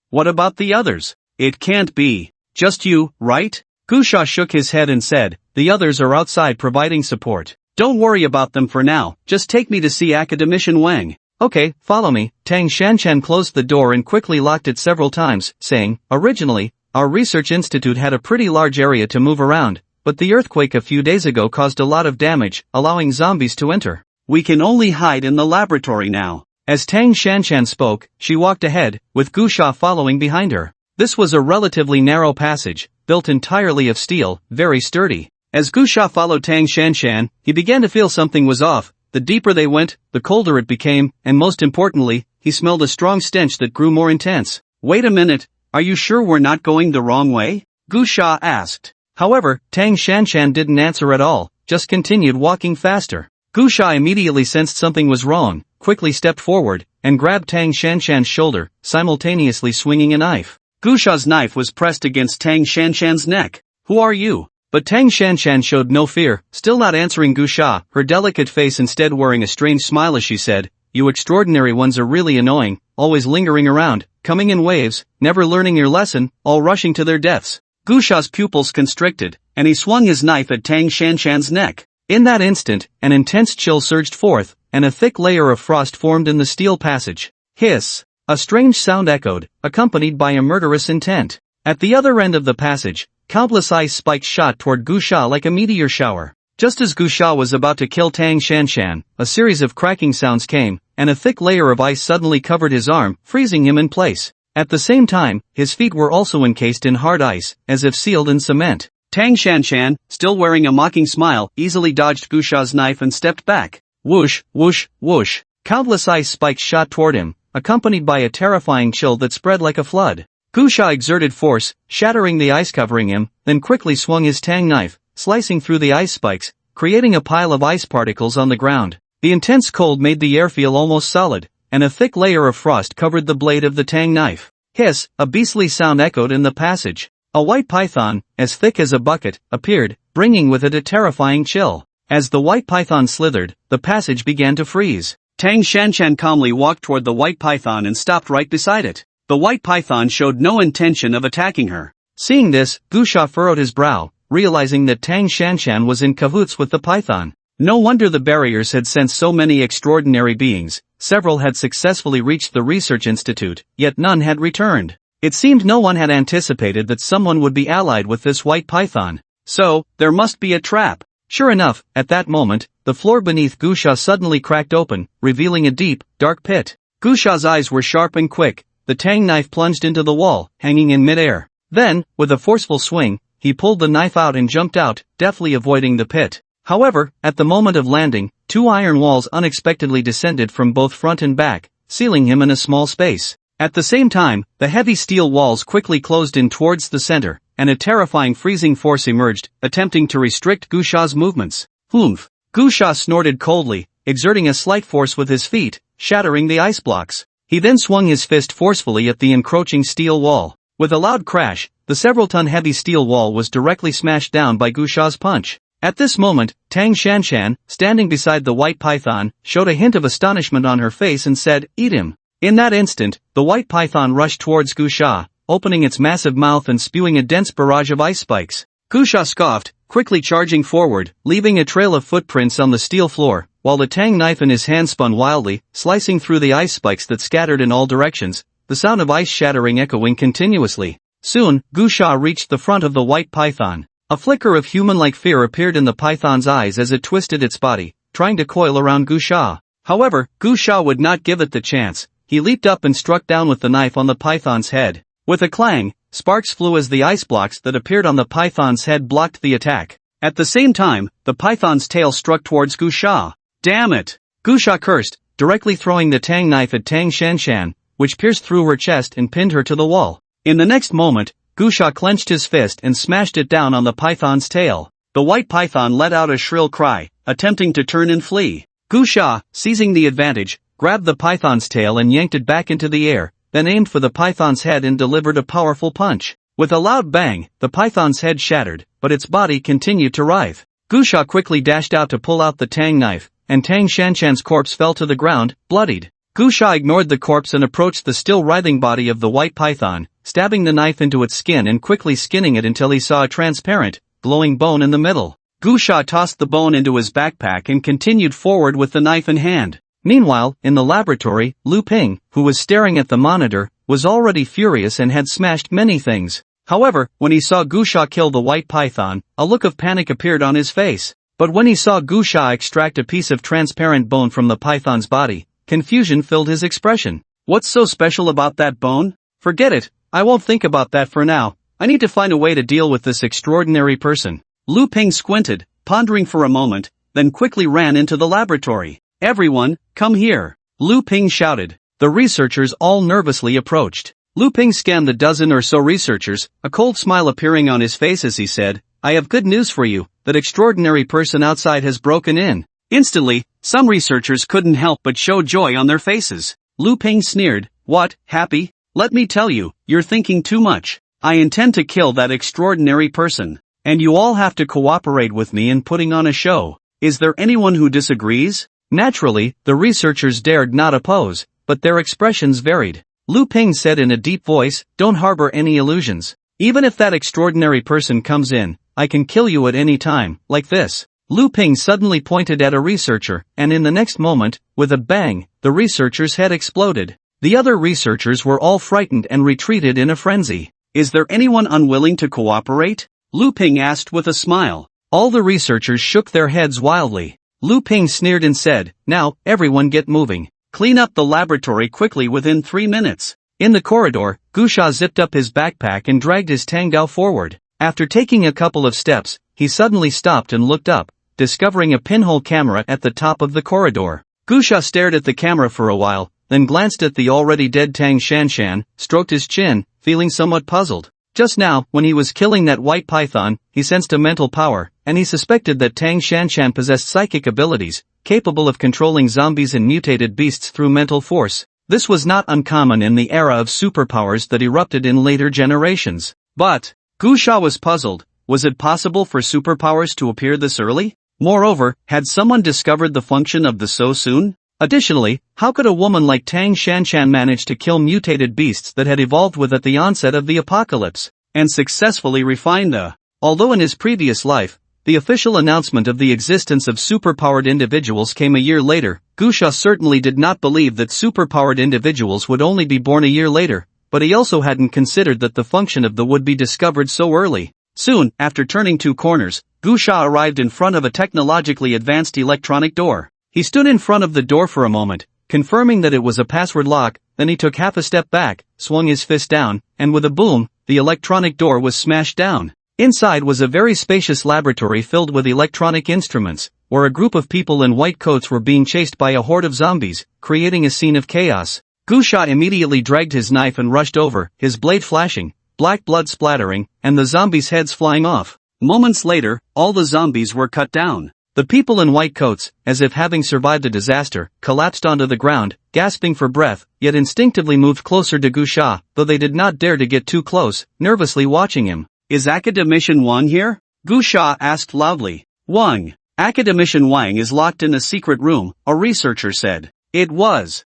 [SPEAKER 1] What about the others?" "It can't be. Just you, right?" Gu Sha shook his head and said, "The others are outside providing support. Don't worry about them for now, just take me to see Academician Wang." "Okay, follow me." Tang Shanshan closed the door and quickly locked it several times, saying, "Originally, our research institute had a pretty large area to move around, but the earthquake a few days ago caused a lot of damage, allowing zombies to enter. We can only hide in the laboratory now." As Tang Shanshan spoke, she walked ahead, with Gu Sha following behind her. This was a relatively narrow passage, built entirely of steel, very sturdy. As Gu Sha followed Tang Shanshan, he began to feel something was off. The deeper they went, the colder it became, and most importantly, he smelled a strong stench that grew more intense. "Wait a minute, are you sure we're not going the wrong way?" Gu Sha asked. However, Tang Shanshan didn't answer at all, just continued walking faster. Gu Sha immediately sensed something was wrong, quickly stepped forward, and grabbed Tang Shanshan's shoulder, simultaneously swinging a knife. Gu Sha's knife was pressed against Tang Shanshan's neck. "Who are you?" But Tang Shanshan showed no fear, still not answering Gu Sha, her delicate face instead wearing a strange smile as she said, "You extraordinary ones are really annoying, always lingering around, coming in waves, never learning your lesson, all rushing to their deaths." Gu Sha's pupils constricted, and he swung his knife at Tang Shanshan's neck. In that instant, an intense chill surged forth, and a thick layer of frost formed in the steel passage. Hiss! A strange sound echoed, accompanied by a murderous intent. At the other end of the passage, countless ice spikes shot toward Gu Sha like a meteor shower. Just as Gu Sha was about to kill Tang Shanshan, a series of cracking sounds came, and a thick layer of ice suddenly covered his arm, freezing him in place. At the same time, his feet were also encased in hard ice, as if sealed in cement. Tang Shanshan, still wearing a mocking smile, easily dodged Gu Sha's knife and stepped back. Whoosh, whoosh, whoosh. Countless ice spikes shot toward him, accompanied by a terrifying chill that spread like a flood. Gu Sha exerted force, shattering the ice covering him, then quickly swung his tang knife, slicing through the ice spikes, creating a pile of ice particles on the ground. The intense cold made the air feel almost solid, and a thick layer of frost covered the blade of the tang knife. Hiss! A beastly sound echoed in the passage. A white python, as thick as a bucket, appeared, bringing with it a terrifying chill. As the white python slithered, the passage began to freeze. Tang Shanshan calmly walked toward the white python and stopped right beside it. The white python showed no intention of attacking her. Seeing this, Gu Sha furrowed his brow, realizing that Tang Shanshan was in cahoots with the python. No wonder the barriers had sent so many extraordinary beings. Several had successfully reached the research institute, yet none had returned. It seemed no one had anticipated that someone would be allied with this white python. So, there must be a trap. Sure enough, at that moment, the floor beneath Gu Sha suddenly cracked open, revealing a deep, dark pit. Gu Sha's eyes were sharp and quick. The tang knife plunged into the wall, hanging in midair. Then, with a forceful swing, he pulled the knife out and jumped out, deftly avoiding the pit. However, at the moment of landing, two iron walls unexpectedly descended from both front and back, sealing him in a small space. At the same time, the heavy steel walls quickly closed in towards the center, and a terrifying freezing force emerged, attempting to restrict Gu Sha's movements. Humph! Gu Sha snorted coldly, exerting a slight force with his feet, shattering the ice blocks. He then swung his fist forcefully at the encroaching steel wall. With a loud crash, the several-ton heavy steel wall was directly smashed down by Gu Sha's punch. At this moment, Tang Shanshan, standing beside the white python, showed a hint of astonishment on her face and said, "Eat him." In that instant, the white python rushed towards Gu Sha, opening its massive mouth and spewing a dense barrage of ice spikes. Gu Sha scoffed, quickly charging forward, leaving a trail of footprints on the steel floor, while the tang knife in his hand spun wildly, slicing through the ice spikes that scattered in all directions, the sound of ice shattering echoing continuously. Soon, Gu Sha reached the front of the white python. A flicker of human-like fear appeared in the python's eyes as it twisted its body, trying to coil around Gu Sha. However, Gu Sha would not give it the chance. He leaped up and struck down with the knife on the python's head. With a clang, sparks flew as the ice blocks that appeared on the python's head blocked the attack. At the same time, the python's tail struck towards Gu Sha. "Damn it!" Gu Sha cursed, directly throwing the tang knife at Tang Shanshan, which pierced through her chest and pinned her to the wall. In the next moment, Gu Sha clenched his fist and smashed it down on the python's tail. The white python let out a shrill cry, attempting to turn and flee. Gu Sha, seizing the advantage, grabbed the python's tail and yanked it back into the air, then aimed for the python's head and delivered a powerful punch. With a loud bang, the python's head shattered, but its body continued to writhe. Gu Sha quickly dashed out to pull out the tang knife, and Tang Shanshan's corpse fell to the ground, bloodied. Gu Sha ignored the corpse and approached the still writhing body of the white python, stabbing the knife into its skin and quickly skinning it until he saw a transparent, glowing bone in the middle. Gu Sha tossed the bone into his backpack and continued forward with the knife in hand. Meanwhile, in the laboratory, Lu Ping, who was staring at the monitor, was already furious and had smashed many things. However, when he saw Gu Sha kill the white python, a look of panic appeared on his face. But when he saw Gu Sha extract a piece of transparent bone from the python's body, confusion filled his expression. "What's so special about that bone? Forget it, I won't think about that for now. I need to find a way to deal with this extraordinary person." Lu Ping squinted, pondering for a moment, then quickly ran into the laboratory. "Everyone, come here," Lu Ping shouted. The researchers all nervously approached. Lu Ping scanned the dozen or so researchers, a cold smile appearing on his face as he said, "I have good news for you, that extraordinary person outside has broken in." Instantly, some researchers couldn't help but show joy on their faces. Lu Ping sneered, "What, happy? Let me tell you, you're thinking too much. I intend to kill that extraordinary person. And you all have to cooperate with me in putting on a show. Is there anyone who disagrees?" Naturally, the researchers dared not oppose, but their expressions varied. Lu Ping said in a deep voice, "Don't harbor any illusions. Even if that extraordinary person comes in, I can kill you at any time, like this." Lu Ping suddenly pointed at a researcher, and in the next moment, with a bang, the researcher's head exploded. The other researchers were all frightened and retreated in a frenzy. "Is there anyone unwilling to cooperate?" Lu Ping asked with a smile. All the researchers shook their heads wildly. Lu Ping sneered and said, "Now, everyone get moving. Clean up the laboratory quickly within 3 minutes." In the corridor, Gusha zipped up his backpack and dragged his Tanggao forward. After taking a couple of steps, he suddenly stopped and looked up, discovering a pinhole camera at the top of the corridor. Gusha stared at the camera for a while, then glanced at the already dead Tang Shanshan, stroked his chin, feeling somewhat puzzled. Just now, when he was killing that white python, he sensed a mental power, and he suspected that Tang Shanshan possessed psychic abilities, capable of controlling zombies and mutated beasts through mental force. This was not uncommon in the era of superpowers that erupted in later generations. But, Gusha was puzzled, was it possible for superpowers to appear this early? Moreover, had someone discovered the function of the so soon? Additionally, how could a woman like Tang Shanshan manage to kill mutated beasts that had evolved with at the onset of the apocalypse, and successfully refine the... Although in his previous life, the official announcement of the existence of superpowered individuals came a year later, Gusha certainly did not believe that superpowered individuals would only be born a year later, but he also hadn't considered that the function of the would be discovered so early. Soon, after turning 2 corners, Gusha arrived in front of a technologically advanced electronic door. He stood in front of the door for a moment, confirming that it was a password lock, then he took half a step back, swung his fist down, and with a boom, the electronic door was smashed down. Inside was a very spacious laboratory filled with electronic instruments, where a group of people in white coats were being chased by a horde of zombies, creating a scene of chaos. Gusha immediately dragged his knife and rushed over, his blade flashing, black blood splattering, and the zombies' heads flying off. Moments later, all the zombies were cut down. The people in white coats, as if having survived a disaster, collapsed onto the ground, gasping for breath, yet instinctively moved closer to Gusha, though they did not dare to get too close, nervously watching him. "Is Academician Wang here?" Gusha asked loudly. "Wang. Academician Wang is locked in a secret room," a researcher said. It was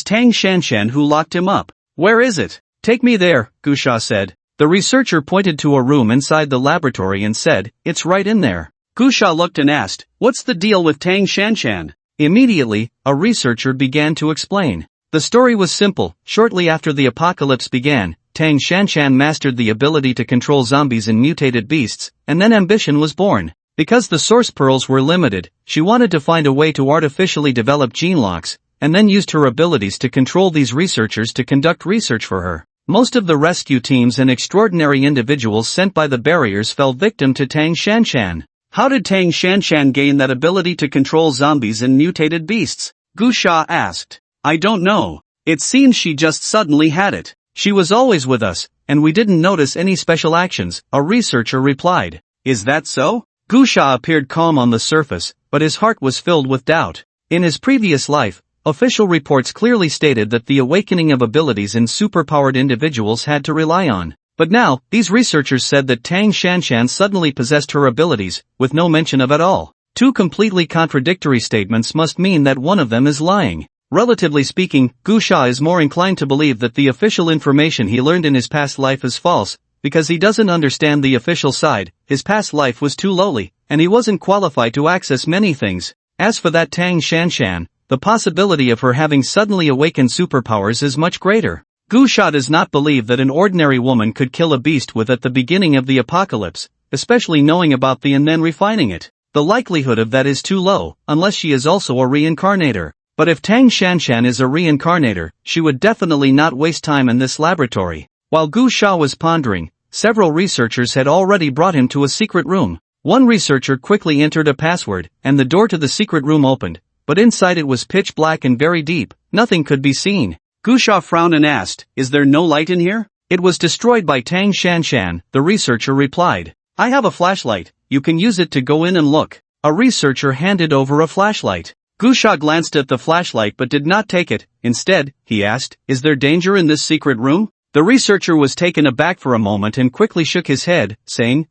[SPEAKER 1] Tang Shanshan who locked him up. "Where is it?" "Take me there," Gusha said. The researcher pointed to a room inside the laboratory and said, "It's right in there." Gusha looked and asked, "What's the deal with Tang Shanshan?" Immediately, a researcher began to explain. The story was simple. Shortly after the apocalypse began, Tang Shanshan mastered the ability to control zombies and mutated beasts, and then ambition was born. Because the source pearls were limited, she wanted to find a way to artificially develop gene locks, and then used her abilities to control these researchers to conduct research for her. Most of the rescue teams and extraordinary individuals sent by the barriers fell victim to Tang Shanshan. How did Tang Shanshan gain that ability to control zombies and mutated beasts? Gusha asked. "I don't know. It seems she just suddenly had it. She was always with us, and we didn't notice any special actions," a researcher replied. "Is that so?" Gusha appeared calm on the surface, but his heart was filled with doubt. In his previous life, official reports clearly stated that the awakening of abilities in superpowered individuals had to rely on. But now, these researchers said that Tang Shanshan suddenly possessed her abilities, with no mention of it all. 2 completely contradictory statements must mean that one of them is lying. Relatively speaking, Gusha is more inclined to believe that the official information he learned in his past life is false, because he doesn't understand the official side. His past life was too lowly, and he wasn't qualified to access many things. As for that Tang Shanshan, the possibility of her having suddenly awakened superpowers is much greater. Gusha does not believe that an ordinary woman could kill a beast with at the beginning of the apocalypse, especially knowing about the and then refining it. The likelihood of that is too low, unless she is also a reincarnator. But if Tang Shanshan is a reincarnator, she would definitely not waste time in this laboratory. While Gusha was pondering, several researchers had already brought him to a secret room. One researcher quickly entered a password, and the door to the secret room opened, but inside it was pitch black and very deep, nothing could be seen. Gu Sha frowned and asked, "Is there no light in here?" "It was destroyed by Tang Shanshan," the researcher replied. "I have a flashlight, you can use it to go in and look." A researcher handed over a flashlight. Gu Sha glanced at the flashlight but did not take it. Instead, he asked, "Is there danger in this secret room?" The researcher was taken aback for a moment and quickly shook his head, saying,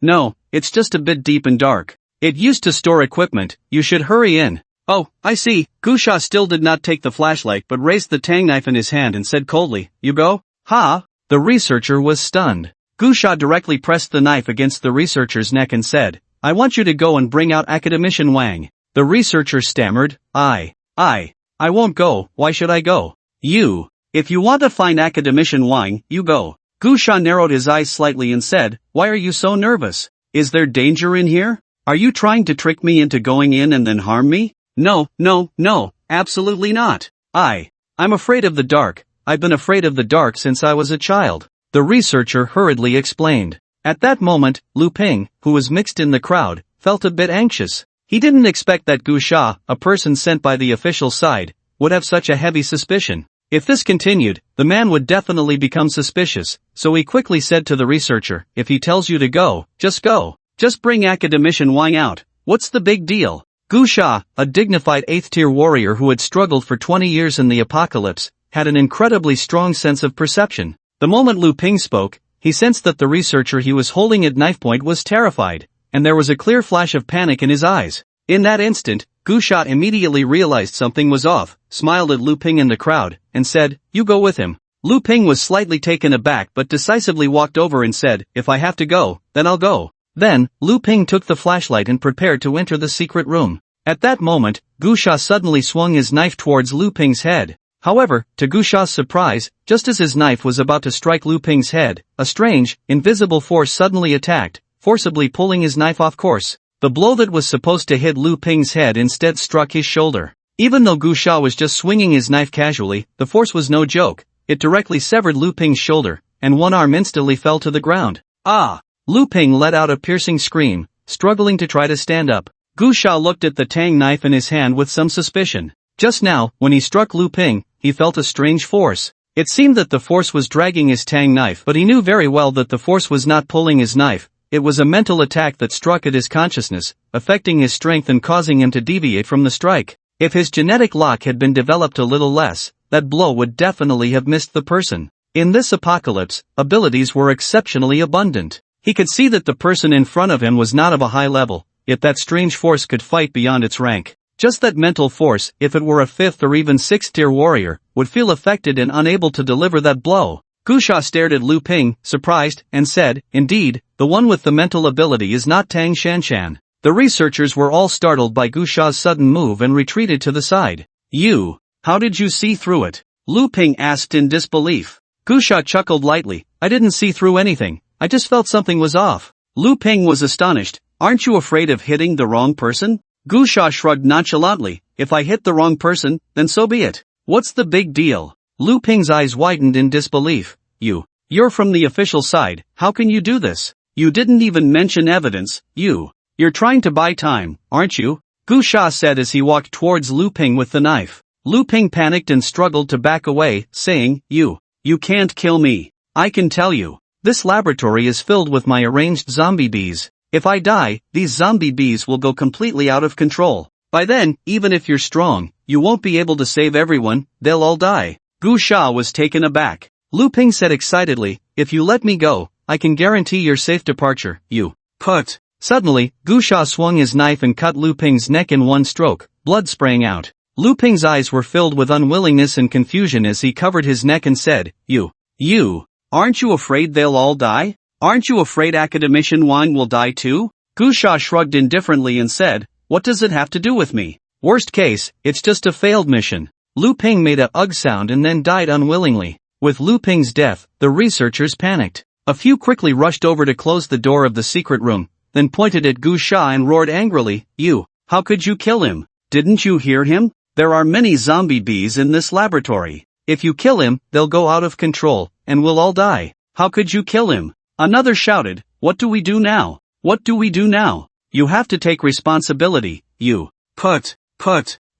[SPEAKER 1] No, it's just a bit deep and dark. It used to store equipment, you should hurry in." "Oh, I see." Gu Sha still did not take the flashlight but raised the tang knife in his hand and said coldly, "You go?" "Ha!" The researcher was stunned. Gu Sha directly pressed the knife against the researcher's neck and said, "I want you to go and bring out Academician Wang." The researcher stammered, I won't go, why should I go?" If you want to find Academician Wang, you go." Gu Sha narrowed his eyes slightly and said, "Why are you so nervous? Is there danger in here? Are you trying to trick me into going in and then harm me?" No, absolutely not. I'm afraid of the dark. I've been afraid of the dark since I was a child," the researcher hurriedly explained. At that moment, Lu Ping, who was mixed in the crowd, felt a bit anxious. He didn't expect that Gu Sha, a person sent by the official side, would have such a heavy suspicion. If this continued, the man would definitely become suspicious, so he quickly said to the researcher, "If he tells you to go. Just bring Academician Wang out. What's the big deal?" Gu Sha, a dignified 8th-tier warrior who had struggled for 20 years in the apocalypse, had an incredibly strong sense of perception. The moment Lu Ping spoke, he sensed that the researcher he was holding at knife point was terrified, and there was a clear flash of panic in his eyes. In that instant, Gu Sha immediately realized something was off, smiled at Lu Ping in the crowd, and said, "You go with him." Lu Ping was slightly taken aback but decisively walked over and said, "If I have to go, then I'll go." Then, Lu Ping took the flashlight and prepared to enter the secret room. At that moment, Gu Sha suddenly swung his knife towards Lu Ping's head. However, to Gu Sha's surprise, just as his knife was about to strike Lu Ping's head, a strange, invisible force suddenly attacked, forcibly pulling his knife off course. The blow that was supposed to hit Lu Ping's head instead struck his shoulder. Even though Gu Sha was just swinging his knife casually, the force was no joke. It directly severed Lu Ping's shoulder, and one arm instantly fell to the ground. "Ah!" Lu Ping let out a piercing scream, struggling to try to stand up. Gu Sha looked at the tang knife in his hand with some suspicion. Just now, when he struck Lu Ping, he felt a strange force. It seemed that the force was dragging his tang knife, but he knew very well that the force was not pulling his knife. It was a mental attack that struck at his consciousness, affecting his strength and causing him to deviate from the strike. If his genetic lock had been developed a little less, that blow would definitely have missed the person. In this apocalypse, abilities were exceptionally abundant. He could see that the person in front of him was not of a high level, yet that strange force could fight beyond its rank. Just that mental force, if it were a 5th or even 6th-tier warrior, would feel affected and unable to deliver that blow. Gu Sha stared at Lu Ping, surprised, and said, "Indeed, the one with the mental ability is not Tang Shanshan." The researchers were all startled by Gu Sha's sudden move and retreated to the side. How did you see through it?" Lu Ping asked in disbelief. Gu Sha chuckled lightly, "I didn't see through anything, I just felt something was off." Lu Ping was astonished. "Aren't you afraid of hitting the wrong person?" Gu Sha shrugged nonchalantly, "If I hit the wrong person, then so be it. What's the big deal?" Lu Ping's eyes widened in disbelief. You're from the official side, how can you do this? You didn't even mention evidence, You're trying to buy time, aren't you? Gu Sha said as he walked towards Lu Ping with the knife. Lu Ping panicked and struggled to back away, saying, You can't kill me. I can tell you. This laboratory is filled with my arranged zombie bees. If I die, these zombie bees will go completely out of control. By then, even if you're strong, you won't be able to save everyone, they'll all die. Gu Sha was taken aback. Lu Ping said excitedly, "If you let me go, I can guarantee your safe departure, Put. Suddenly, Gu Sha swung his knife and cut Lu Ping's neck in one stroke, blood spraying out. Lu Ping's eyes were filled with unwillingness and confusion as he covered his neck and said, Aren't you afraid they'll all die? Aren't you afraid Academician Wang will die too?" Gu Sha shrugged indifferently and said, "What does it have to do with me? Worst case, it's just a failed mission." Lu Ping made a ugh sound and then died unwillingly. With Lu Ping's death, the researchers panicked. A few quickly rushed over to close the door of the secret room, then pointed at Gu Sha and roared angrily, How could you kill him? Didn't you hear him? There are many zombie bees in this laboratory. If you kill him, they'll go out of control, and we'll all die. How could you kill him?" Another shouted, "What do we do now? What do we do now? You have to take responsibility, Put.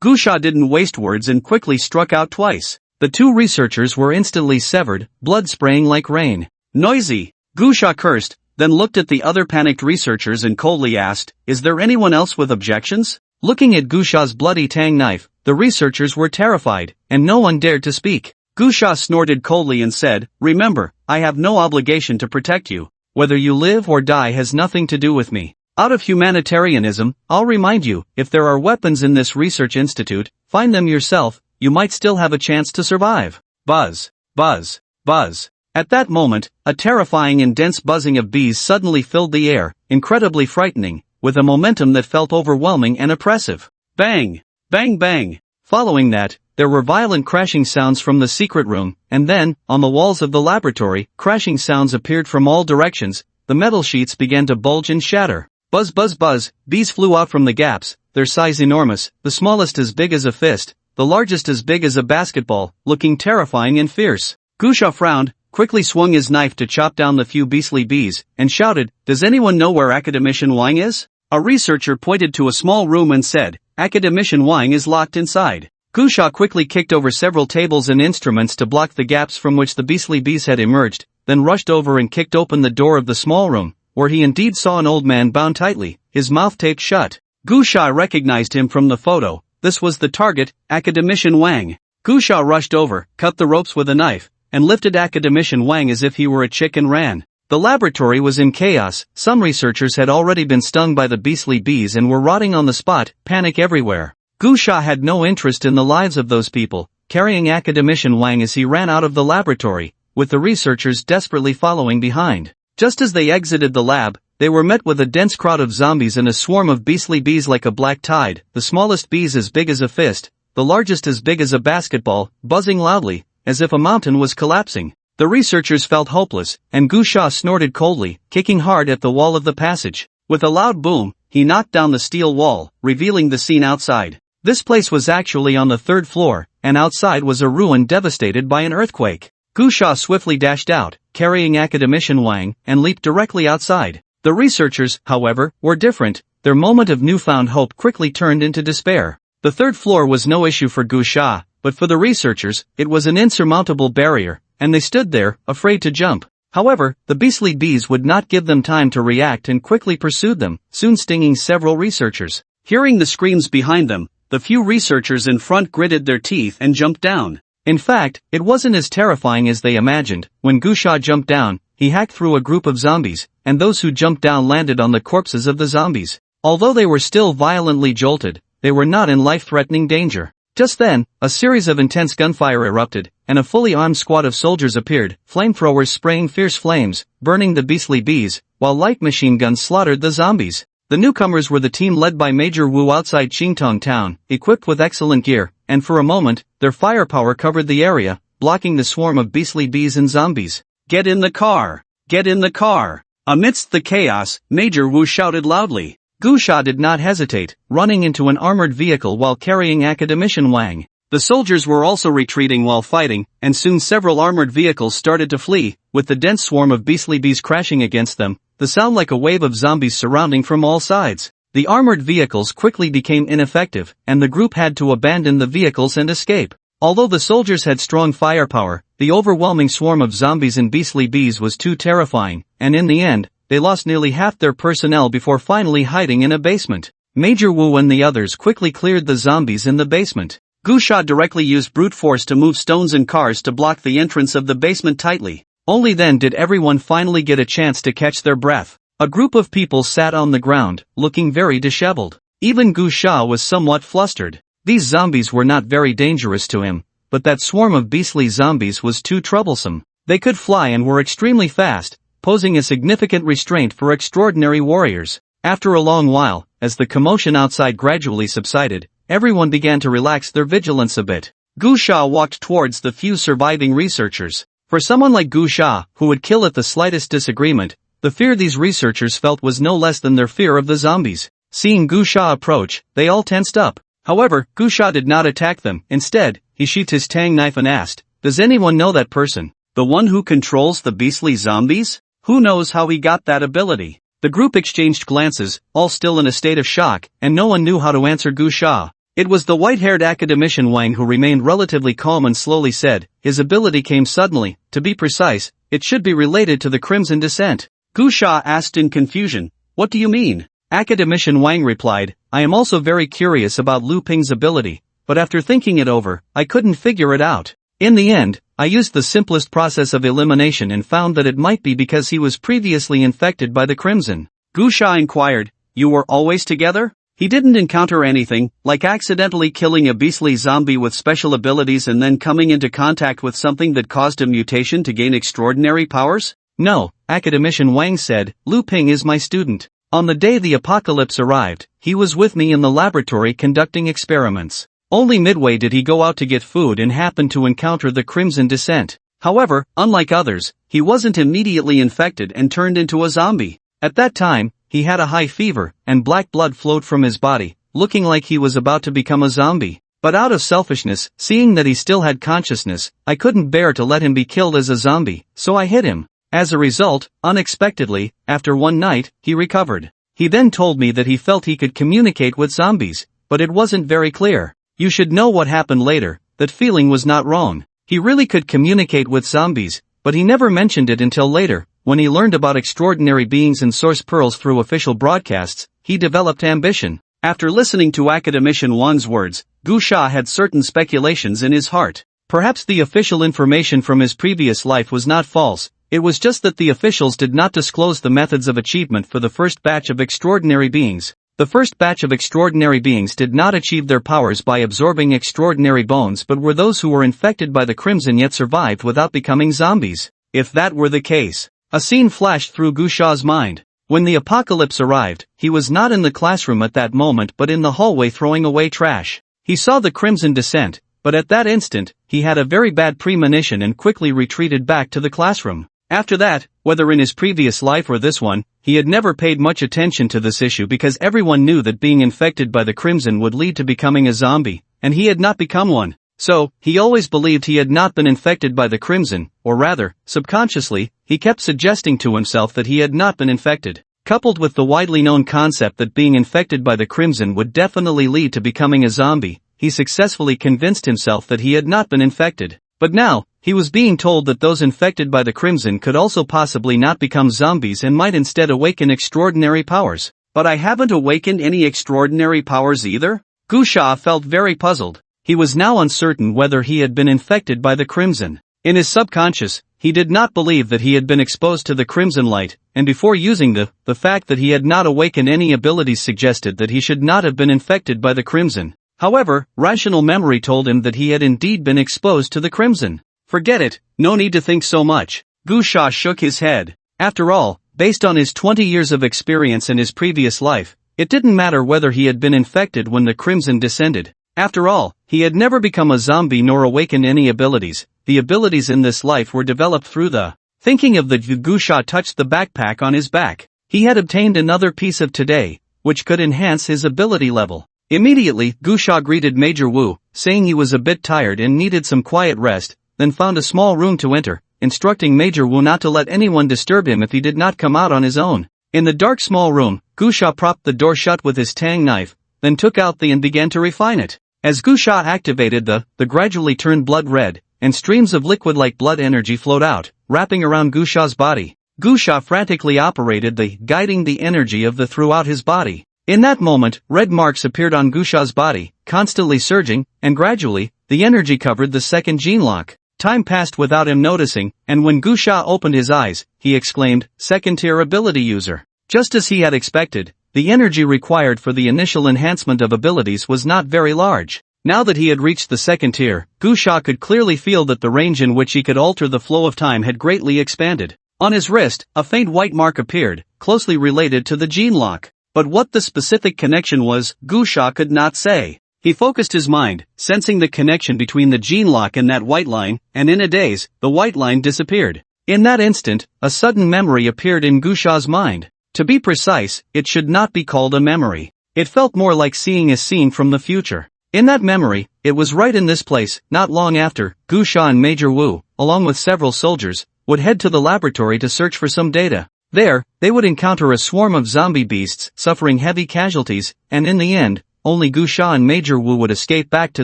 [SPEAKER 1] Gu Sha didn't waste words and quickly struck out twice. The two researchers were instantly severed, blood spraying like rain. Noisy! Gusha cursed, then looked at the other panicked researchers and coldly asked, "Is there anyone else with objections?" Looking at Gusha's bloody tang knife, the researchers were terrified, and no one dared to speak. Gusha snorted coldly and said, "Remember, I have no obligation to protect you. Whether you live or die has nothing to do with me. Out of humanitarianism, I'll remind you, if there are weapons in this research institute, find them yourself, you might still have a chance to survive." Buzz, buzz, buzz. At that moment, a terrifying and dense buzzing of bees suddenly filled the air, incredibly frightening, with a momentum that felt overwhelming and oppressive. Bang! Bang bang! Following that, there were violent crashing sounds from the secret room, and then, on the walls of the laboratory, crashing sounds appeared from all directions. The metal sheets began to bulge and shatter. Buzz buzz buzz, bees flew out from the gaps, their size enormous, the smallest as big as a fist, the largest as big as a basketball, looking terrifying and fierce. Gusha frowned, quickly swung his knife to chop down the few beastly bees, and shouted, "Does anyone know where Academician Wang is?" A researcher pointed to a small room and said, "Academician Wang is locked inside." Gusha quickly kicked over several tables and instruments to block the gaps from which the beastly bees had emerged, then rushed over and kicked open the door of the small room, where he indeed saw an old man bound tightly, his mouth taped shut. Gusha recognized him from the photo. This was the target, Academician Wang. Gusha rushed over, cut the ropes with a knife, and lifted Academician Wang as if he were a chick and ran. The laboratory was in chaos. Some researchers had already been stung by the beastly bees and were rotting on the spot, panic everywhere. Gusha had no interest in the lives of those people, carrying Academician Wang as he ran out of the laboratory, with the researchers desperately following behind. Just as they exited the lab, they were met with a dense crowd of zombies and a swarm of beastly bees like a black tide, the smallest bees as big as a fist, the largest as big as a basketball, buzzing loudly, as if a mountain was collapsing. The researchers felt hopeless, and Gusha snorted coldly, kicking hard at the wall of the passage. With a loud boom, he knocked down the steel wall, revealing the scene outside. This place was actually on the third floor, and outside was a ruin devastated by an earthquake. Gusha swiftly dashed out, carrying Academician Wang, and leaped directly outside. The researchers, however, were different. Their moment of newfound hope quickly turned into despair. The third floor was no issue for Gusha, but for the researchers, it was an insurmountable barrier, and they stood there, afraid to jump. However, the beastly bees would not give them time to react and quickly pursued them, soon stinging several researchers. Hearing the screams behind them, the few researchers in front gritted their teeth and jumped down. In fact, it wasn't as terrifying as they imagined. When Gusha jumped down, he hacked through a group of zombies, and those who jumped down landed on the corpses of the zombies. Although they were still violently jolted, they were not in life-threatening danger. Just then, a series of intense gunfire erupted, and a fully armed squad of soldiers appeared, flamethrowers spraying fierce flames, burning the beastly bees, while light machine guns slaughtered the zombies. The newcomers were the team led by Major Wu outside Qingtong town, equipped with excellent gear, and for a moment, their firepower covered the area, blocking the swarm of beastly bees and zombies. "Get in the car! Get in the car!" Amidst the chaos, Major Wu shouted loudly. Gusha did not hesitate, running into an armored vehicle while carrying Academician Wang. The soldiers were also retreating while fighting, and soon several armored vehicles started to flee, with the dense swarm of beastly bees crashing against them, the sound like a wave of zombies surrounding from all sides. The armored vehicles quickly became ineffective, and the group had to abandon the vehicles and escape. Although the soldiers had strong firepower, the overwhelming swarm of zombies and beastly bees was too terrifying, and in the end, they lost nearly half their personnel before finally hiding in a basement. Major Wu and the others quickly cleared the zombies in the basement. Gusha directly used brute force to move stones and cars to block the entrance of the basement tightly. Only then did everyone finally get a chance to catch their breath. A group of people sat on the ground, looking very disheveled. Even Gusha was somewhat flustered. These zombies were not very dangerous to him, but that swarm of beastly zombies was too troublesome. They could fly and were extremely fast, posing a significant restraint for extraordinary warriors. After a long while, as the commotion outside gradually subsided, everyone began to relax their vigilance a bit. Gusha walked towards the few surviving researchers. For someone like Gusha, who would kill at the slightest disagreement, the fear these researchers felt was no less than their fear of the zombies. Seeing Gusha approach, they all tensed up. However, Gusha did not attack them. Instead, he sheathed his tang knife and asked, "Does anyone know that person? The one who controls the beastly zombies? Who knows how he got that ability?" The group exchanged glances, all still in a state of shock, and no one knew how to answer Gusha. It was the white-haired academician Wang who remained relatively calm and slowly said, his ability came suddenly. To be precise, it should be related to the Crimson Descent. Gu Sha asked in confusion, what do you mean? Academician Wang replied, I am also very curious about Lu Ping's ability, but after thinking it over, I couldn't figure it out. In the end, I used the simplest process of elimination and found that it might be because he was previously infected by the Crimson. Gu Sha inquired, you were always together? He didn't encounter anything, like accidentally killing a beastly zombie with special abilities and then coming into contact with something that caused a mutation to gain extraordinary powers? No, academician Wang said, Lu Ping is my student. On the day the apocalypse arrived, he was with me in the laboratory conducting experiments. Only midway did he go out to get food and happened to encounter the Crimson Descent. However, unlike others, he wasn't immediately infected and turned into a zombie. At that time, he had a high fever, and black blood flowed from his body, looking like he was about to become a zombie. But out of selfishness, seeing that he still had consciousness, I couldn't bear to let him be killed as a zombie, so I hit him. As a result, unexpectedly, after one night, he recovered. He then told me that he felt he could communicate with zombies, but it wasn't very clear. You should know what happened later, that feeling was not wrong. He really could communicate with zombies, but he never mentioned it until later, when he learned about extraordinary beings and source pearls through official broadcasts. He developed ambition. After listening to academician Wang's words, Gu Sha had certain speculations in his heart. Perhaps the official information from his previous life was not false. It was just that the officials did not disclose the methods of achievement for the first batch of extraordinary beings. The first batch of extraordinary beings did not achieve their powers by absorbing extraordinary bones but were those who were infected by the Crimson yet survived without becoming zombies. If that were the case, a scene flashed through Gu Sha's mind. When the apocalypse arrived, he was not in the classroom at that moment but in the hallway throwing away trash. He saw the Crimson Descent, but at that instant, he had a very bad premonition and quickly retreated back to the classroom. After that, whether in his previous life or this one, he had never paid much attention to this issue because everyone knew that being infected by the Crimson would lead to becoming a zombie, and he had not become one. So, he always believed he had not been infected by the Crimson, or rather, subconsciously, he kept suggesting to himself that he had not been infected. Coupled with the widely known concept that being infected by the Crimson would definitely lead to becoming a zombie, he successfully convinced himself that he had not been infected. But now, he was being told that those infected by the Crimson could also possibly not become zombies and might instead awaken extraordinary powers. But I haven't awakened any extraordinary powers either? Gu Sha felt very puzzled. He was now uncertain whether he had been infected by the Crimson. In his subconscious, he did not believe that he had been exposed to the Crimson light, and before using the fact that he had not awakened any abilities suggested that he should not have been infected by the Crimson. However, rational memory told him that he had indeed been exposed to the Crimson. Forget it, no need to think so much. Gu Sha shook his head. After all, based on his 20 years of experience in his previous life, it didn't matter whether he had been infected when the Crimson descended. After all, he had never become a zombie nor awakened any abilities. The abilities in this life were developed through the thinking of the Gu Sha touched the backpack on his back. He had obtained another piece of today, which could enhance his ability level. Immediately, Gu Sha greeted Major Wu, saying he was a bit tired and needed some quiet rest, then found a small room to enter, instructing Major Wu not to let anyone disturb him if he did not come out on his own. In the dark small room, Gu Sha propped the door shut with his tang knife, then took out the and began to refine it. As Gu Sha activated the gradually turned blood red, and streams of liquid-like blood energy flowed out, wrapping around Gu Sha's body. Gu Sha frantically operated guiding the energy of the throughout his body. In that moment, red marks appeared on Gu Sha's body, constantly surging, and gradually, the energy covered the second gene lock. Time passed without him noticing, and when Gu Sha opened his eyes, he exclaimed, "Second-tier ability user." Just as he had expected, the energy required for the initial enhancement of abilities was not very large. Now that he had reached the second tier, Gu Sha could clearly feel that the range in which he could alter the flow of time had greatly expanded. On his wrist, a faint white mark appeared, closely related to the gene lock. But what the specific connection was, Gu Sha could not say. He focused his mind, sensing the connection between the gene lock and that white line, and in a daze, the white line disappeared. In that instant, a sudden memory appeared in Gu Sha's mind. To be precise, it should not be called a memory. It felt more like seeing a scene from the future. In that memory, it was right in this place, not long after, Gu Sha and Major Wu, along with several soldiers, would head to the laboratory to search for some data. There, they would encounter a swarm of zombie beasts suffering heavy casualties, and in the end, only Gu Sha and Major Wu would escape back to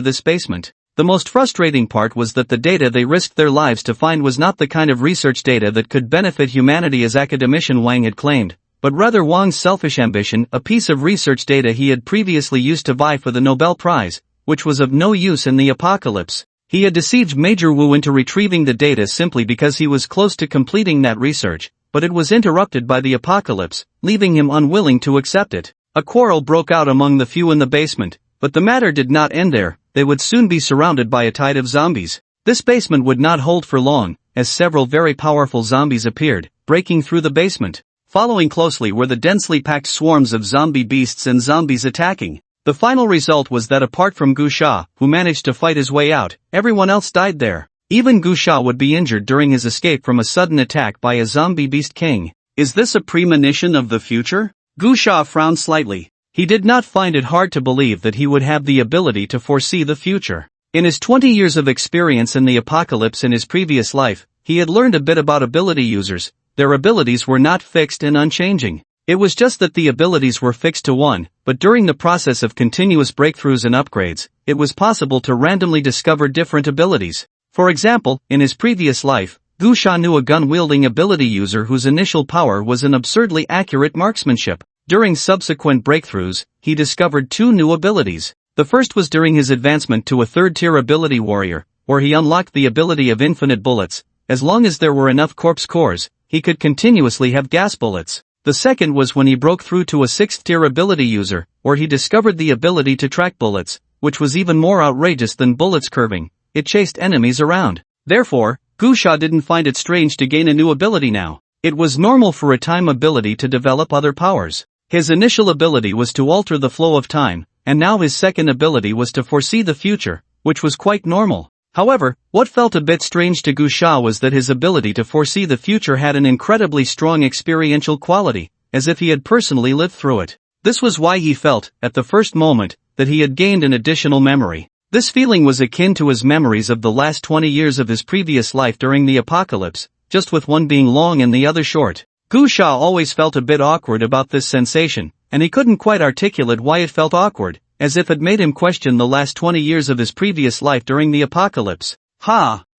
[SPEAKER 1] this basement. The most frustrating part was that the data they risked their lives to find was not the kind of research data that could benefit humanity as academician Wang had claimed, but rather Wang's selfish ambition, a piece of research data he had previously used to vie for the Nobel Prize, which was of no use in the apocalypse. He had deceived Major Wu into retrieving the data simply because he was close to completing that research, but it was interrupted by the apocalypse, leaving him unwilling to accept it. A quarrel broke out among the few in the basement, but the matter did not end there. They would soon be surrounded by a tide of zombies. This basement would not hold for long, as several very powerful zombies appeared, breaking through the basement. Following closely were the densely packed swarms of zombie beasts and zombies attacking. The final result was that apart from Gu Sha, who managed to fight his way out, everyone else died there. Even Gu Sha would be injured during his escape from a sudden attack by a zombie beast king. Is this a premonition of the future? Gu Sha frowned slightly. He did not find it hard to believe that he would have the ability to foresee the future. In his 20 years of experience in the apocalypse in his previous life, he had learned a bit about ability users. Their abilities were not fixed and unchanging. It was just that the abilities were fixed to one, but during the process of continuous breakthroughs and upgrades, it was possible to randomly discover different abilities. For example, in his previous life, Gu Sha knew a gun-wielding ability user whose initial power was an absurdly accurate marksmanship. During subsequent breakthroughs, he discovered two new abilities. The first was during his advancement to a third-tier ability warrior, where he unlocked the ability of infinite bullets. As long as there were enough corpse cores, he could continuously have gas bullets. The second was when he broke through to a sixth-tier ability user, where he discovered the ability to track bullets, which was even more outrageous than bullets curving. It chased enemies around. Therefore, Gu Sha didn't find it strange to gain a new ability now. It was normal for a time ability to develop other powers. His initial ability was to alter the flow of time, and now his second ability was to foresee the future, which was quite normal. However, what felt a bit strange to Gu Sha was that his ability to foresee the future had an incredibly strong experiential quality, as if he had personally lived through it. This was why he felt, at the first moment, that he had gained an additional memory. This feeling was akin to his memories of the last 20 years of his previous life during the apocalypse, just with one being long and the other short. Gu Sha always felt a bit awkward about this sensation, and he couldn't quite articulate why it felt awkward, as if it made him question the last 20 years of his previous life during the apocalypse.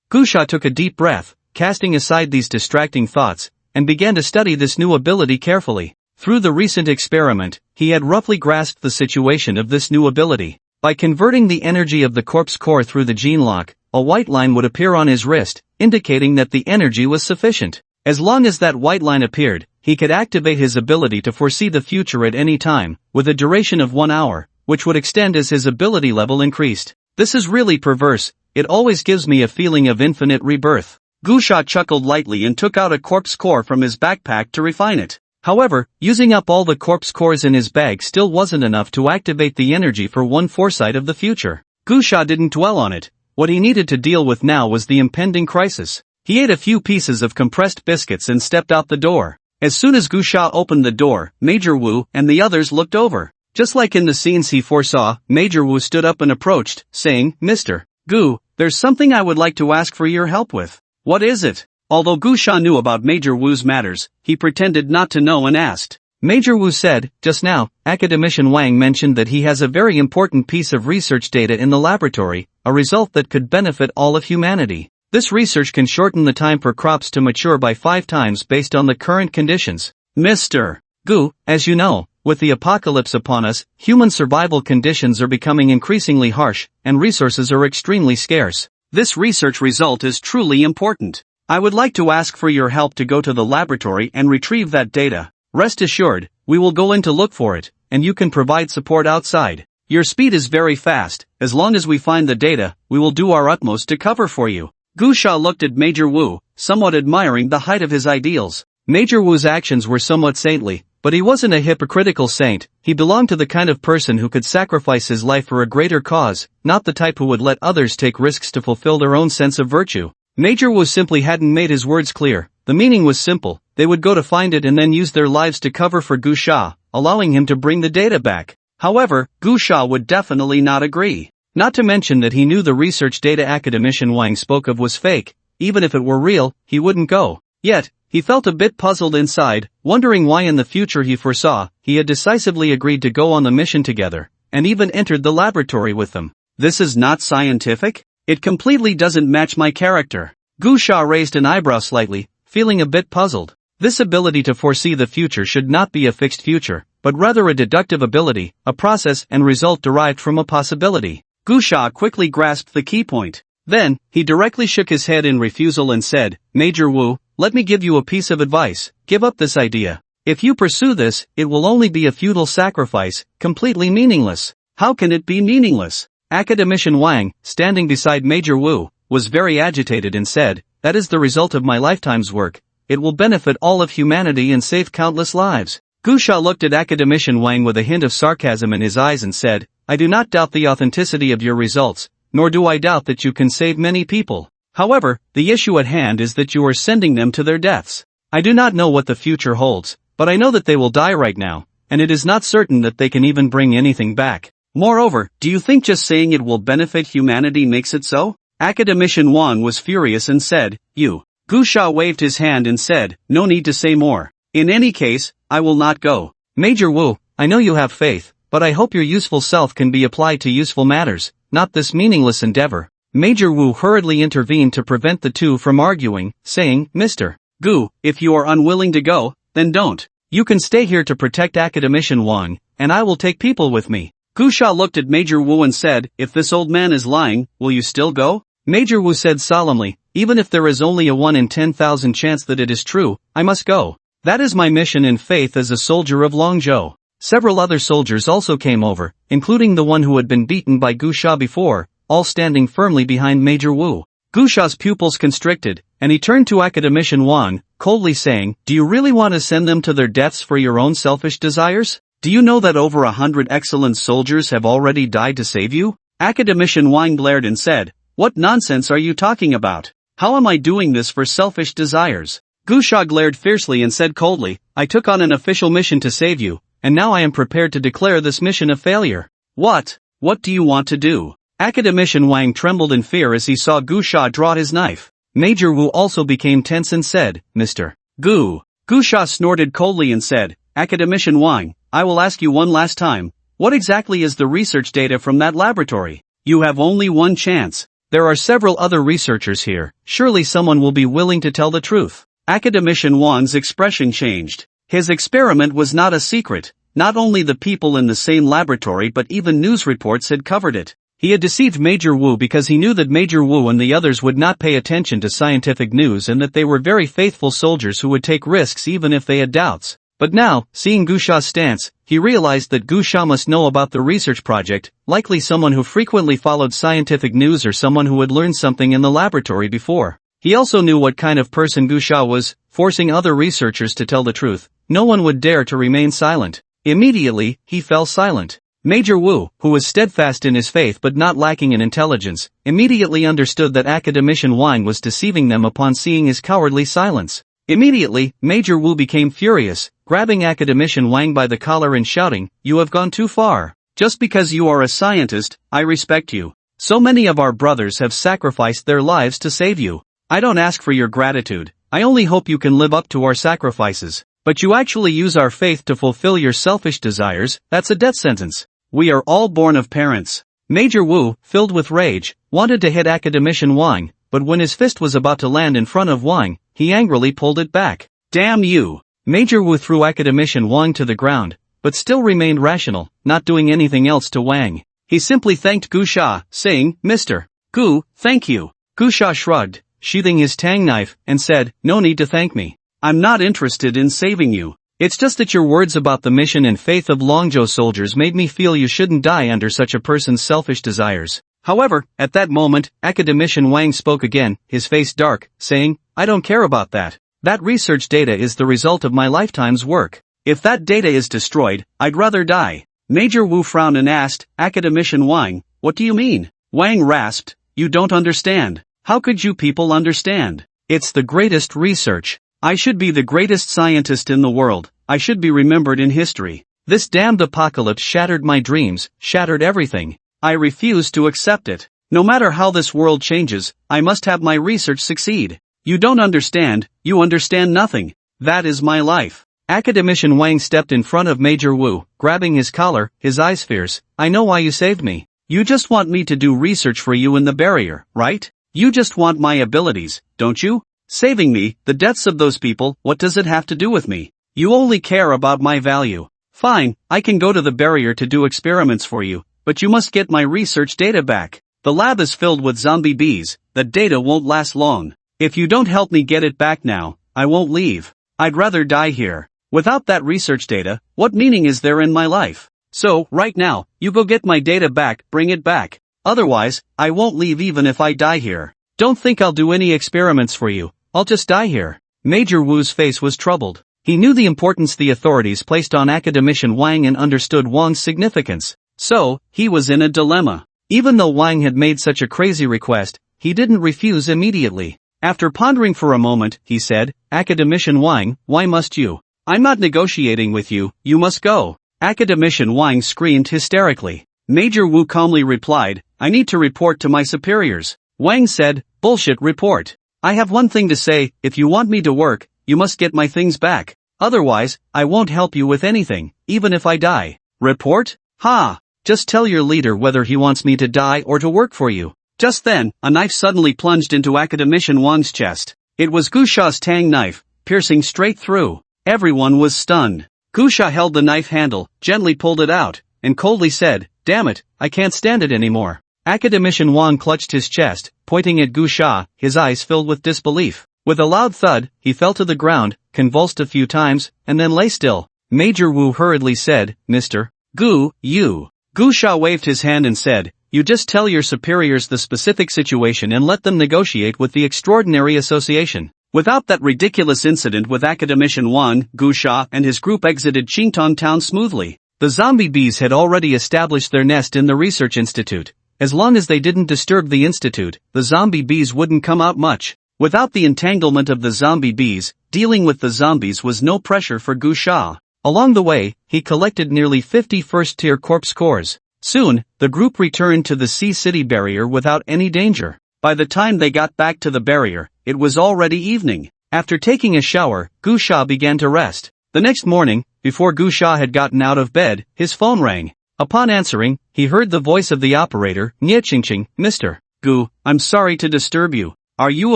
[SPEAKER 1] Gu Sha took a deep breath, casting aside these distracting thoughts, and began to study this new ability carefully. Through the recent experiment, he had roughly grasped the situation of this new ability. By converting the energy of the corpse core through the gene lock, a white line would appear on his wrist, indicating that the energy was sufficient. As long as that white line appeared, he could activate his ability to foresee the future at any time, with a duration of 1 hour, which would extend as his ability level increased. This is really perverse. It always gives me a feeling of infinite rebirth. Gu Sha chuckled lightly and took out a corpse core from his backpack to refine it. However, using up all the corpse cores in his bag still wasn't enough to activate the energy for one foresight of the future. Gu Sha didn't dwell on it. What he needed to deal with now was the impending crisis. He ate a few pieces of compressed biscuits and stepped out the door. As soon as Gu Sha opened the door, Major Wu and the others looked over. Just like in the scenes he foresaw, Major Wu stood up and approached, saying, "Mr. Gu, there's something I would like to ask for your help with." "What is it?" Although Gu Sha knew about Major Wu's matters, he pretended not to know and asked. Major Wu said, "Just now, academician Wang mentioned that he has a very important piece of research data in the laboratory, a result that could benefit all of humanity. This research can shorten the time for crops to mature by 5 times based on the current conditions." Mr. Gu, as you know, with the apocalypse upon us, human survival conditions are becoming increasingly harsh, and resources are extremely scarce. This research result is truly important. I would like to ask for your help to go to the laboratory and retrieve that data. Rest assured, we will go in to look for it, and you can provide support outside. Your speed is very fast. As long as we find the data, we will do our utmost to cover for you. Gu Sha looked at Major Wu, somewhat admiring the height of his ideals. Major Wu's actions were somewhat saintly, but he wasn't a hypocritical saint. He belonged to the kind of person who could sacrifice his life for a greater cause, not the type who would let others take risks to fulfill their own sense of virtue. Major Wu simply hadn't made his words clear. The meaning was simple. They would go to find it and then use their lives to cover for Gu Sha, allowing him to bring the data back. However, Gu Sha would definitely not agree. Not to mention that he knew the research data academician Wang spoke of was fake. Even if it were real, he wouldn't go. Yet, he felt a bit puzzled inside, wondering why in the future he foresaw, he had decisively agreed to go on the mission together. and even entered the laboratory with them. This is not scientific? It completely doesn't match my character. Gu Sha raised an eyebrow slightly, feeling a bit puzzled. This ability to foresee the future should not be a fixed future, but rather a deductive ability, a process and result derived from a possibility. Gu Sha quickly grasped the key point. Then, he directly shook his head in refusal and said, Major Wu, let me give you a piece of advice, give up this idea. If you pursue this, it will only be a futile sacrifice, completely meaningless. How can it be meaningless? Academician Wang, standing beside Major Wu, was very agitated and said, that is the result of my lifetime's work. It will benefit all of humanity and save countless lives. Gu Sha looked at Academician Wang with a hint of sarcasm in his eyes and said, I do not doubt the authenticity of your results, nor do I doubt that you can save many people. However, the issue at hand is that you are sending them to their deaths. I do not know what the future holds, but I know that they will die right now, and it is not certain that they can even bring anything back. Moreover, do you think just saying it will benefit humanity makes it so? Academician Wang was furious and said, You. Gu Sha waved his hand and said, no need to say more. In any case, I will not go. Major Wu, I know you have faith, but I hope your useful self can be applied to useful matters, not this meaningless endeavor. Major Wu hurriedly intervened to prevent the two from arguing, saying, Mr. Gu, if you are unwilling to go, then don't. You can stay here to protect Academician Wang, and I will take people with me. Gu Sha looked at Major Wu and said, if this old man is lying, will you still go? Major Wu said solemnly, even if there is only a 1 in 10,000 chance that it is true, I must go. That is my mission in faith as a soldier of Longzhou. Several other soldiers also came over, including the one who had been beaten by Gu Sha before, all standing firmly behind Major Wu. Gu Sha's pupils constricted, and he turned to Academician Wang, coldly saying, do you really want to send them to their deaths for your own selfish desires? Do you know that over 100 excellent soldiers have already died to save you? Academician Wang glared and said, what nonsense are you talking about? How am I doing this for selfish desires? Gu Sha glared fiercely and said coldly, I took on an official mission to save you, and now I am prepared to declare this mission a failure. What? What do you want to do? Academician Wang trembled in fear as he saw Gu Sha draw his knife. Major Wu also became tense and said, Mr. Gu. Gu Sha snorted coldly and said, Academician Wang, I will ask you one last time, what exactly is the research data from that laboratory? You have only one chance. There are several other researchers here, surely someone will be willing to tell the truth. Academician Wang's expression changed. His experiment was not a secret, not only the people in the same laboratory but even news reports had covered it. He had deceived Major Wu because he knew that Major Wu and the others would not pay attention to scientific news and that they were very faithful soldiers who would take risks even if they had doubts. But now, seeing Gu Sha's stance, he realized that Gu Sha must know about the research project, likely someone who frequently followed scientific news or someone who had learned something in the laboratory before. He also knew what kind of person Gu Sha was, forcing other researchers to tell the truth. No one would dare to remain silent. Immediately, he fell silent. Major Wu, who was steadfast in his faith but not lacking in intelligence, immediately understood that Academician Wang was deceiving them upon seeing his cowardly silence. Immediately, Major Wu became furious, grabbing Academician Wang by the collar and shouting, you have gone too far. Just because you are a scientist, I respect you. So many of our brothers have sacrificed their lives to save you. I don't ask for your gratitude, I only hope you can live up to our sacrifices. But you actually use our faith to fulfill your selfish desires, that's a death sentence. We are all born of parents. Major Wu, filled with rage, wanted to hit Academician Wang, but when his fist was about to land in front of Wang, he angrily pulled it back. Damn you! Major Wu threw Academician Wang to the ground, but still remained rational, not doing anything else to Wang. He simply thanked Gu Sha, saying, Mr. Gu, thank you. Gu Sha shrugged, sheathing his tang knife, and said, no need to thank me. I'm not interested in saving you. It's just that your words about the mission and faith of Longzhou soldiers made me feel you shouldn't die under such a person's selfish desires. However, at that moment, Academician Wang spoke again, his face dark, saying, I don't care about that. That research data is the result of my lifetime's work. If that data is destroyed, I'd rather die. Major Wu frowned and asked, Academician Wang, what do you mean? Wang rasped, you don't understand. How could you people understand? It's the greatest research. I should be the greatest scientist in the world. I should be remembered in history. This damned apocalypse shattered my dreams, shattered everything. I refuse to accept it. No matter how this world changes, I must have my research succeed. You don't understand, you understand nothing. That is my life. Academician Wang stepped in front of Major Wu, grabbing his collar, his eyes fierce. I know why you saved me. You just want me to do research for you in the barrier, right? You just want my abilities, don't you? Saving me, the deaths of those people, what does it have to do with me? You only care about my value. Fine, I can go to the barrier to do experiments for you, but you must get my research data back. The lab is filled with zombie bees, the data won't last long. If you don't help me get it back now, I won't leave. I'd rather die here. Without that research data, what meaning is there in my life? So, right now, you go get my data back, bring it back. Otherwise, I won't leave even if I die here. Don't think I'll do any experiments for you, I'll just die here. Major Wu's face was troubled. He knew the importance the authorities placed on Academician Wang and understood Wang's significance. So, he was in a dilemma. Even though Wang had made such a crazy request, he didn't refuse immediately. After pondering for a moment, he said, Academician Wang, why must you? I'm not negotiating with you, you must go. Academician Wang screamed hysterically. Major Wu calmly replied, I need to report to my superiors. Wang said, bullshit report. I have one thing to say, if you want me to work, you must get my things back. Otherwise, I won't help you with anything, even if I die. Report? Ha! Just tell your leader whether he wants me to die or to work for you. Just then, a knife suddenly plunged into Academician Wang's chest. It was Gu Sha's tang knife, piercing straight through. Everyone was stunned. Gu Sha held the knife handle, gently pulled it out, and coldly said, damn it, I can't stand it anymore. Academician Wang clutched his chest, pointing at Gu Sha, his eyes filled with disbelief. With a loud thud, he fell to the ground, convulsed a few times, and then lay still. Major Wu hurriedly said, Mr. Gu, you. Gu Sha waved his hand and said, you just tell your superiors the specific situation and let them negotiate with the Extraordinary Association. Without that ridiculous incident with Academician Wang, Gu Sha and his group exited Qingtong town smoothly. The zombie bees had already established their nest in the research institute. As long as they didn't disturb the institute, the zombie bees wouldn't come out much. Without the entanglement of the zombie bees, dealing with the zombies was no pressure for Gu Sha. Along the way, he collected nearly 50 first-tier corpse cores. Soon, the group returned to the Sea City barrier without any danger. By the time they got back to the barrier, it was already evening. After taking a shower, Gu Sha began to rest. The next morning, before Gu Sha had gotten out of bed, his phone rang. Upon answering, he heard the voice of the operator, Nye Qingqing, Mr. Gu, I'm sorry to disturb you. Are you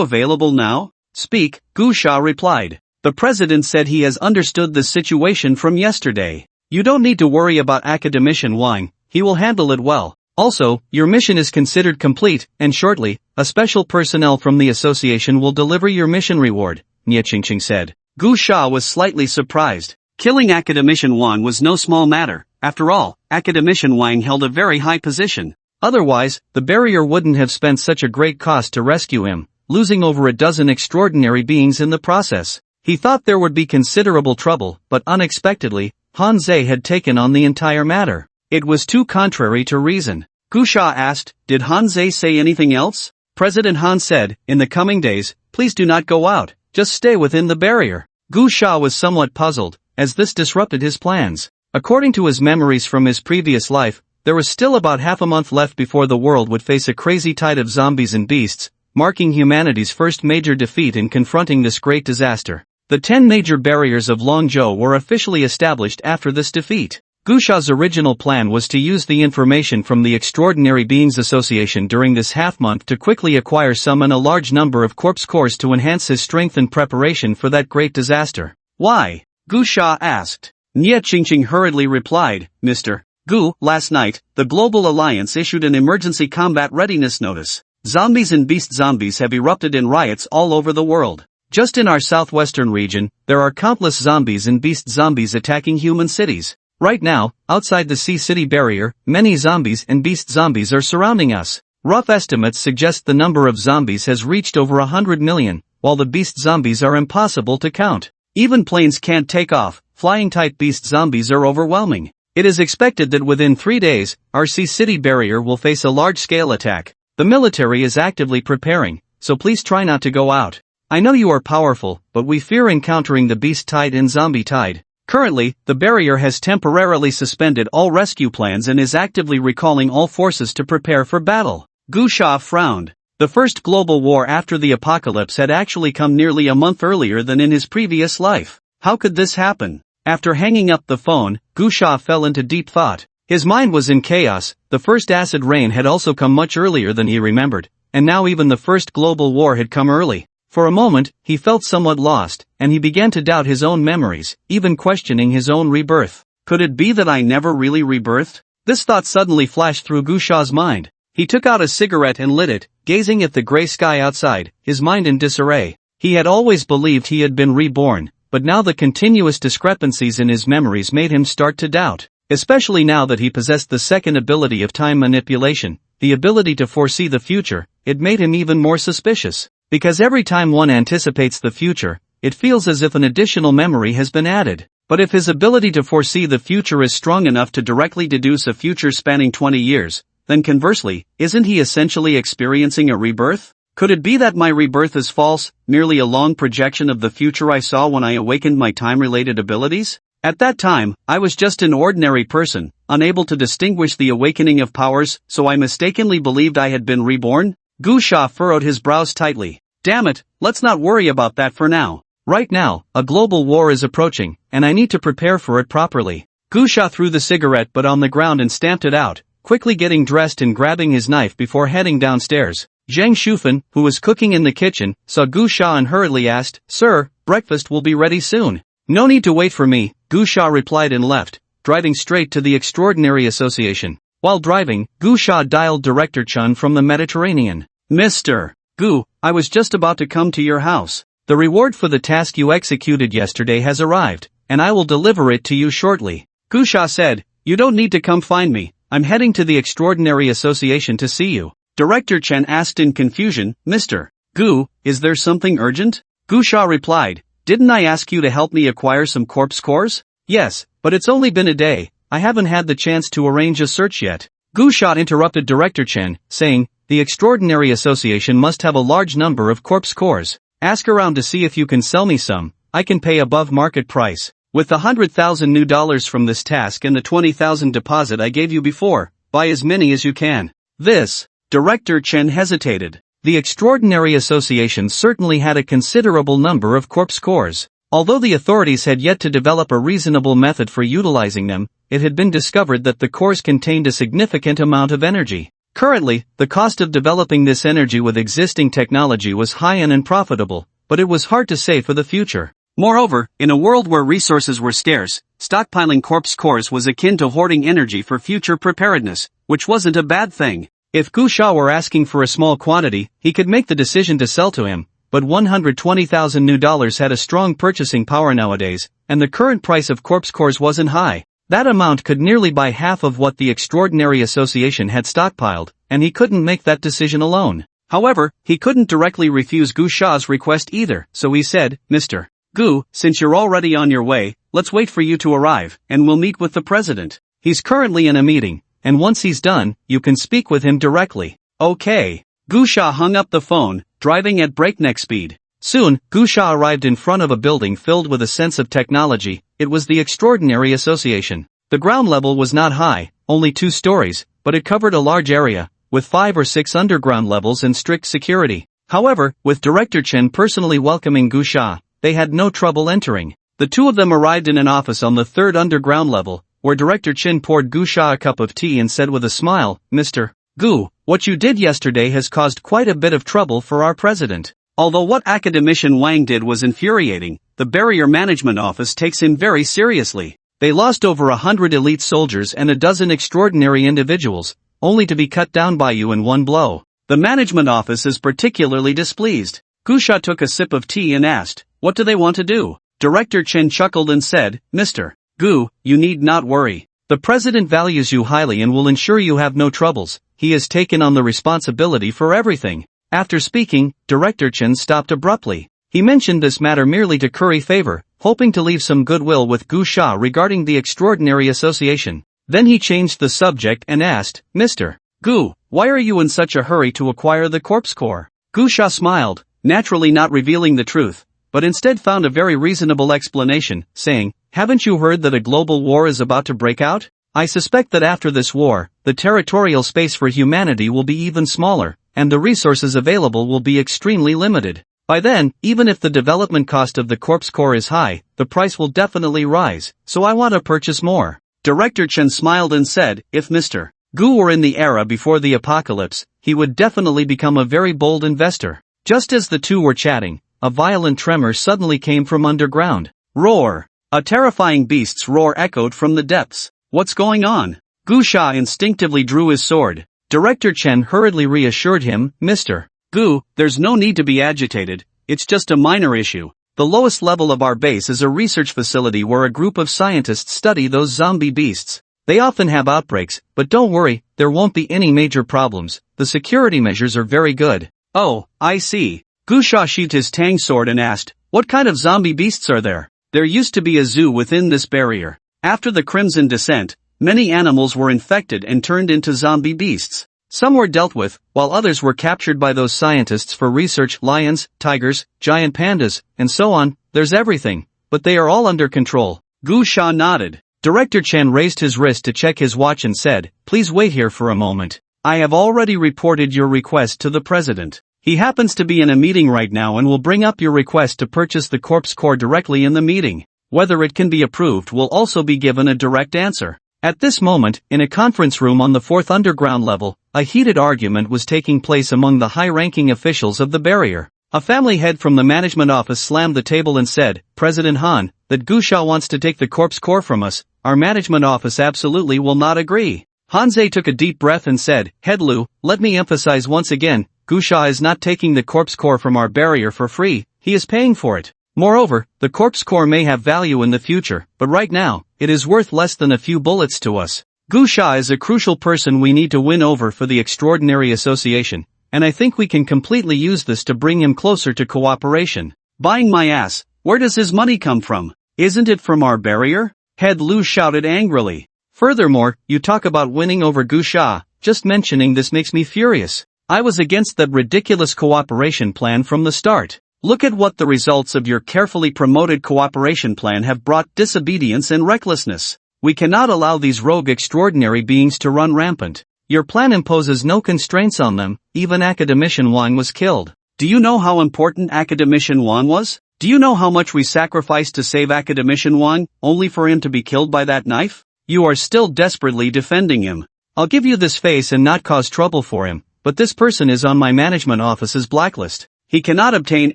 [SPEAKER 1] available now? Speak, Gu Sha replied. The president said he has understood the situation from yesterday. You don't need to worry about Academician Wang, he will handle it well. Also, your mission is considered complete, and shortly, a special personnel from the association will deliver your mission reward, Nye Qingqing said. Gu Sha was slightly surprised. Killing Academician Wang was no small matter. After all, Academician Wang held a very high position. Otherwise, the barrier wouldn't have spent such a great cost to rescue him, losing over a dozen extraordinary beings in the process. He thought there would be considerable trouble, but unexpectedly, Han Zhe had taken on the entire matter. It was too contrary to reason. Gu Sha asked, did Han Zhe say anything else? President Han said, in the coming days, please do not go out, just stay within the barrier. Gu Sha was somewhat puzzled, as this disrupted his plans. According to his memories from his previous life, there was still about half a month left before the world would face a crazy tide of zombies and beasts, marking humanity's first major defeat in confronting this great disaster. The 10 major barriers of Longzhou were officially established after this defeat. Gu Sha's original plan was to use the information from the Extraordinary Beings Association during this half-month to quickly acquire some and a large number of corpse cores to enhance his strength and preparation for that great disaster. Why? Gu Sha asked. Nye Qingqing hurriedly replied, Mr. Gu, last night, the Global Alliance issued an emergency combat readiness notice. Zombies and beast zombies have erupted in riots all over the world. Just in our southwestern region, there are countless zombies and beast zombies attacking human cities. Right now, outside the Sea City barrier, many zombies and beast zombies are surrounding us. Rough estimates suggest the number of zombies has reached over 100 million, while the beast zombies are impossible to count. Even planes can't take off, flying-type beast zombies are overwhelming. It is expected that within 3 days, our Sea City barrier will face a large-scale attack. The military is actively preparing, so please try not to go out. I know you are powerful, but we fear encountering the beast tide and zombie tide. Currently, the barrier has temporarily suspended all rescue plans and is actively recalling all forces to prepare for battle. Gu Sha frowned. The first global war after the apocalypse had actually come nearly a month earlier than in his previous life. How could this happen? After hanging up the phone, Gu Sha fell into deep thought. His mind was in chaos. The first acid rain had also come much earlier than he remembered, and now even the first global war had come early. For a moment, he felt somewhat lost, and he began to doubt his own memories, even questioning his own rebirth. Could it be that I never really rebirthed? This thought suddenly flashed through Gu Sha's mind. He took out a cigarette and lit it, gazing at the gray sky outside, his mind in disarray. He had always believed he had been reborn, but now the continuous discrepancies in his memories made him start to doubt. Especially now that he possessed the second ability of time manipulation, the ability to foresee the future, it made him even more suspicious. Because every time one anticipates the future, it feels as if an additional memory has been added. But if his ability to foresee the future is strong enough to directly deduce a future spanning 20 years, then conversely, isn't he essentially experiencing a rebirth? Could it be that my rebirth is false, merely a long projection of the future I saw when I awakened my time-related abilities? At that time, I was just an ordinary person, unable to distinguish the awakening of powers, so I mistakenly believed I had been reborn? Gu Sha furrowed his brows tightly. Damn it, let's not worry about that for now. Right now, a global war is approaching, and I need to prepare for it properly. Gu Sha threw the cigarette butt on the ground and stamped it out, quickly getting dressed and grabbing his knife before heading downstairs. Zhang Shufan, who was cooking in the kitchen, saw Gu Sha and hurriedly asked, "Sir, breakfast will be ready soon." "No need to wait for me," Gu Sha replied and left, driving straight to the Extraordinary Association. While driving, Gu Sha dialed Director Chun from the Mediterranean. "Mr. Gu, I was just about to come to your house. The reward for the task you executed yesterday has arrived, and I will deliver it to you shortly." Gu Sha said, "You don't need to come find me, I'm heading to the Extraordinary Association to see you." Director Chen asked in confusion, "Mr. Gu, is there something urgent?" Gu Sha replied, "Didn't I ask you to help me acquire some corpse cores?" "Yes, but it's only been a day, I haven't had the chance to arrange a search yet." Gu Sha interrupted Director Chen, saying, "The Extraordinary Association must have a large number of corpse cores. Ask around to see if you can sell me some, I can pay above market price. With the $100,000 from this task and the $20,000 deposit I gave you before, buy as many as you can." This. Director Chen hesitated. The Extraordinary Association certainly had a considerable number of corpse cores. Although the authorities had yet to develop a reasonable method for utilizing them, it had been discovered that the cores contained a significant amount of energy. Currently, the cost of developing this energy with existing technology was high and unprofitable, but it was hard to say for the future. Moreover, in a world where resources were scarce, stockpiling corpse cores was akin to hoarding energy for future preparedness, which wasn't a bad thing. If Gu Sha were asking for a small quantity, he could make the decision to sell to him, but $120,000 had a strong purchasing power nowadays, and the current price of corpse cores wasn't high. That amount could nearly buy half of what the Extraordinary Association had stockpiled, and he couldn't make that decision alone. However, he couldn't directly refuse Gu Sha's request either, so he said, "Mr. Gu, since you're already on your way, let's wait for you to arrive, and we'll meet with the president. He's currently in a meeting, and once he's done, you can speak with him directly." "Okay." Gu Sha hung up the phone, driving at breakneck speed. Soon, Gu Sha arrived in front of a building filled with a sense of technology. It was the Extraordinary Association. The ground level was not high, only 2 stories, but it covered a large area, with 5 or 6 underground levels and strict security. However, with Director Chen personally welcoming Gu Sha, they had no trouble entering. The two of them arrived in an office on the 3rd underground level, where Director Chen poured Gu Sha a cup of tea and said with a smile, "Mr. Gu, what you did yesterday has caused quite a bit of trouble for our president. Although what academician Wang did was infuriating, the Barrier Management Office takes him very seriously. They lost over 100 elite soldiers and a dozen extraordinary individuals, only to be cut down by you in one blow. The Management Office is particularly displeased." Gu Sha took a sip of tea and asked, "What do they want to do?" Director Chen chuckled and said, "Mr. Gu, you need not worry. The president values you highly and will ensure you have no troubles. He has taken on the responsibility for everything." After speaking, Director Chen stopped abruptly. He mentioned this matter merely to curry favor, hoping to leave some goodwill with Gu Sha regarding the Extraordinary Association. Then he changed the subject and asked, "Mr. Gu, why are you in such a hurry to acquire the corpse core?" Gu Sha smiled, naturally not revealing the truth, but instead found a very reasonable explanation, saying, "Haven't you heard that a global war is about to break out? I suspect that after this war, the territorial space for humanity will be even smaller, and the resources available will be extremely limited. By then, even if the development cost of the corpse core is high, the price will definitely rise, so I want to purchase more. Director Chen smiled and said, if Mr. Gu were in the era before the apocalypse, he would definitely become a very bold investor. Just as the two were chatting, a violent tremor suddenly came from underground. Roar! A terrifying beast's roar echoed from the depths. What's going on? Gu Sha instinctively drew his sword. Director Chen hurriedly reassured him, Mr. Gu, there's no need to be agitated, it's just a minor issue. The lowest level of our base is a research facility where a group of scientists study those zombie beasts. They often have outbreaks, but don't worry, there won't be any major problems. The security measures are very good. Oh, I see. Gu Sha sheathed his tang sword and asked, what kind of zombie beasts are there? There used to be a zoo within this barrier. After the Crimson Descent, many animals were infected and turned into zombie beasts. Some were dealt with, while others were captured by those scientists for research. Lions, tigers, giant pandas, and so on. There's everything, but they are all under control. Gu Sha nodded. Director Chen raised his wrist to check his watch and said, please wait here for a moment. I have already reported your request to the president. He happens to be in a meeting right now and will bring up your request to purchase the corpse core directly in the meeting. Whether it can be approved will also be given a direct answer. At this moment, in a conference room on the 4th underground level, a heated argument was taking place among the high-ranking officials of the barrier. A family head from the management office slammed the table and said, President Han, that Gu Sha wants to take the corpse core from us, our management office absolutely will not agree. Hanzei took a deep breath and said, Head Lu, let me emphasize once again, Gu Sha is not taking the corpse core from our barrier for free, he is paying for it. Moreover, the corpse core may have value in the future, but right now, it is worth less than a few bullets to us. Gu Sha is a crucial person we need to win over for the Extraordinary Association, and I think we can completely use this to bring him closer to cooperation. Buying my ass, where does his money come from? Isn't it from our barrier? Head Lu shouted angrily. Furthermore, you talk about winning over Gu Sha, just mentioning this makes me furious. I was against that ridiculous cooperation plan from the start. Look at what the results of your carefully promoted cooperation plan have brought: disobedience and recklessness. We cannot allow these rogue extraordinary beings to run rampant. Your plan imposes no constraints on them. Even Academician Wang was killed. Do you know how important Academician Wang was? Do you know how much we sacrificed to save Academician Wang, only for him to be killed by that knife? You are still desperately defending him. I'll give you this face and not cause trouble for him, but this person is on my management office's blacklist. He cannot obtain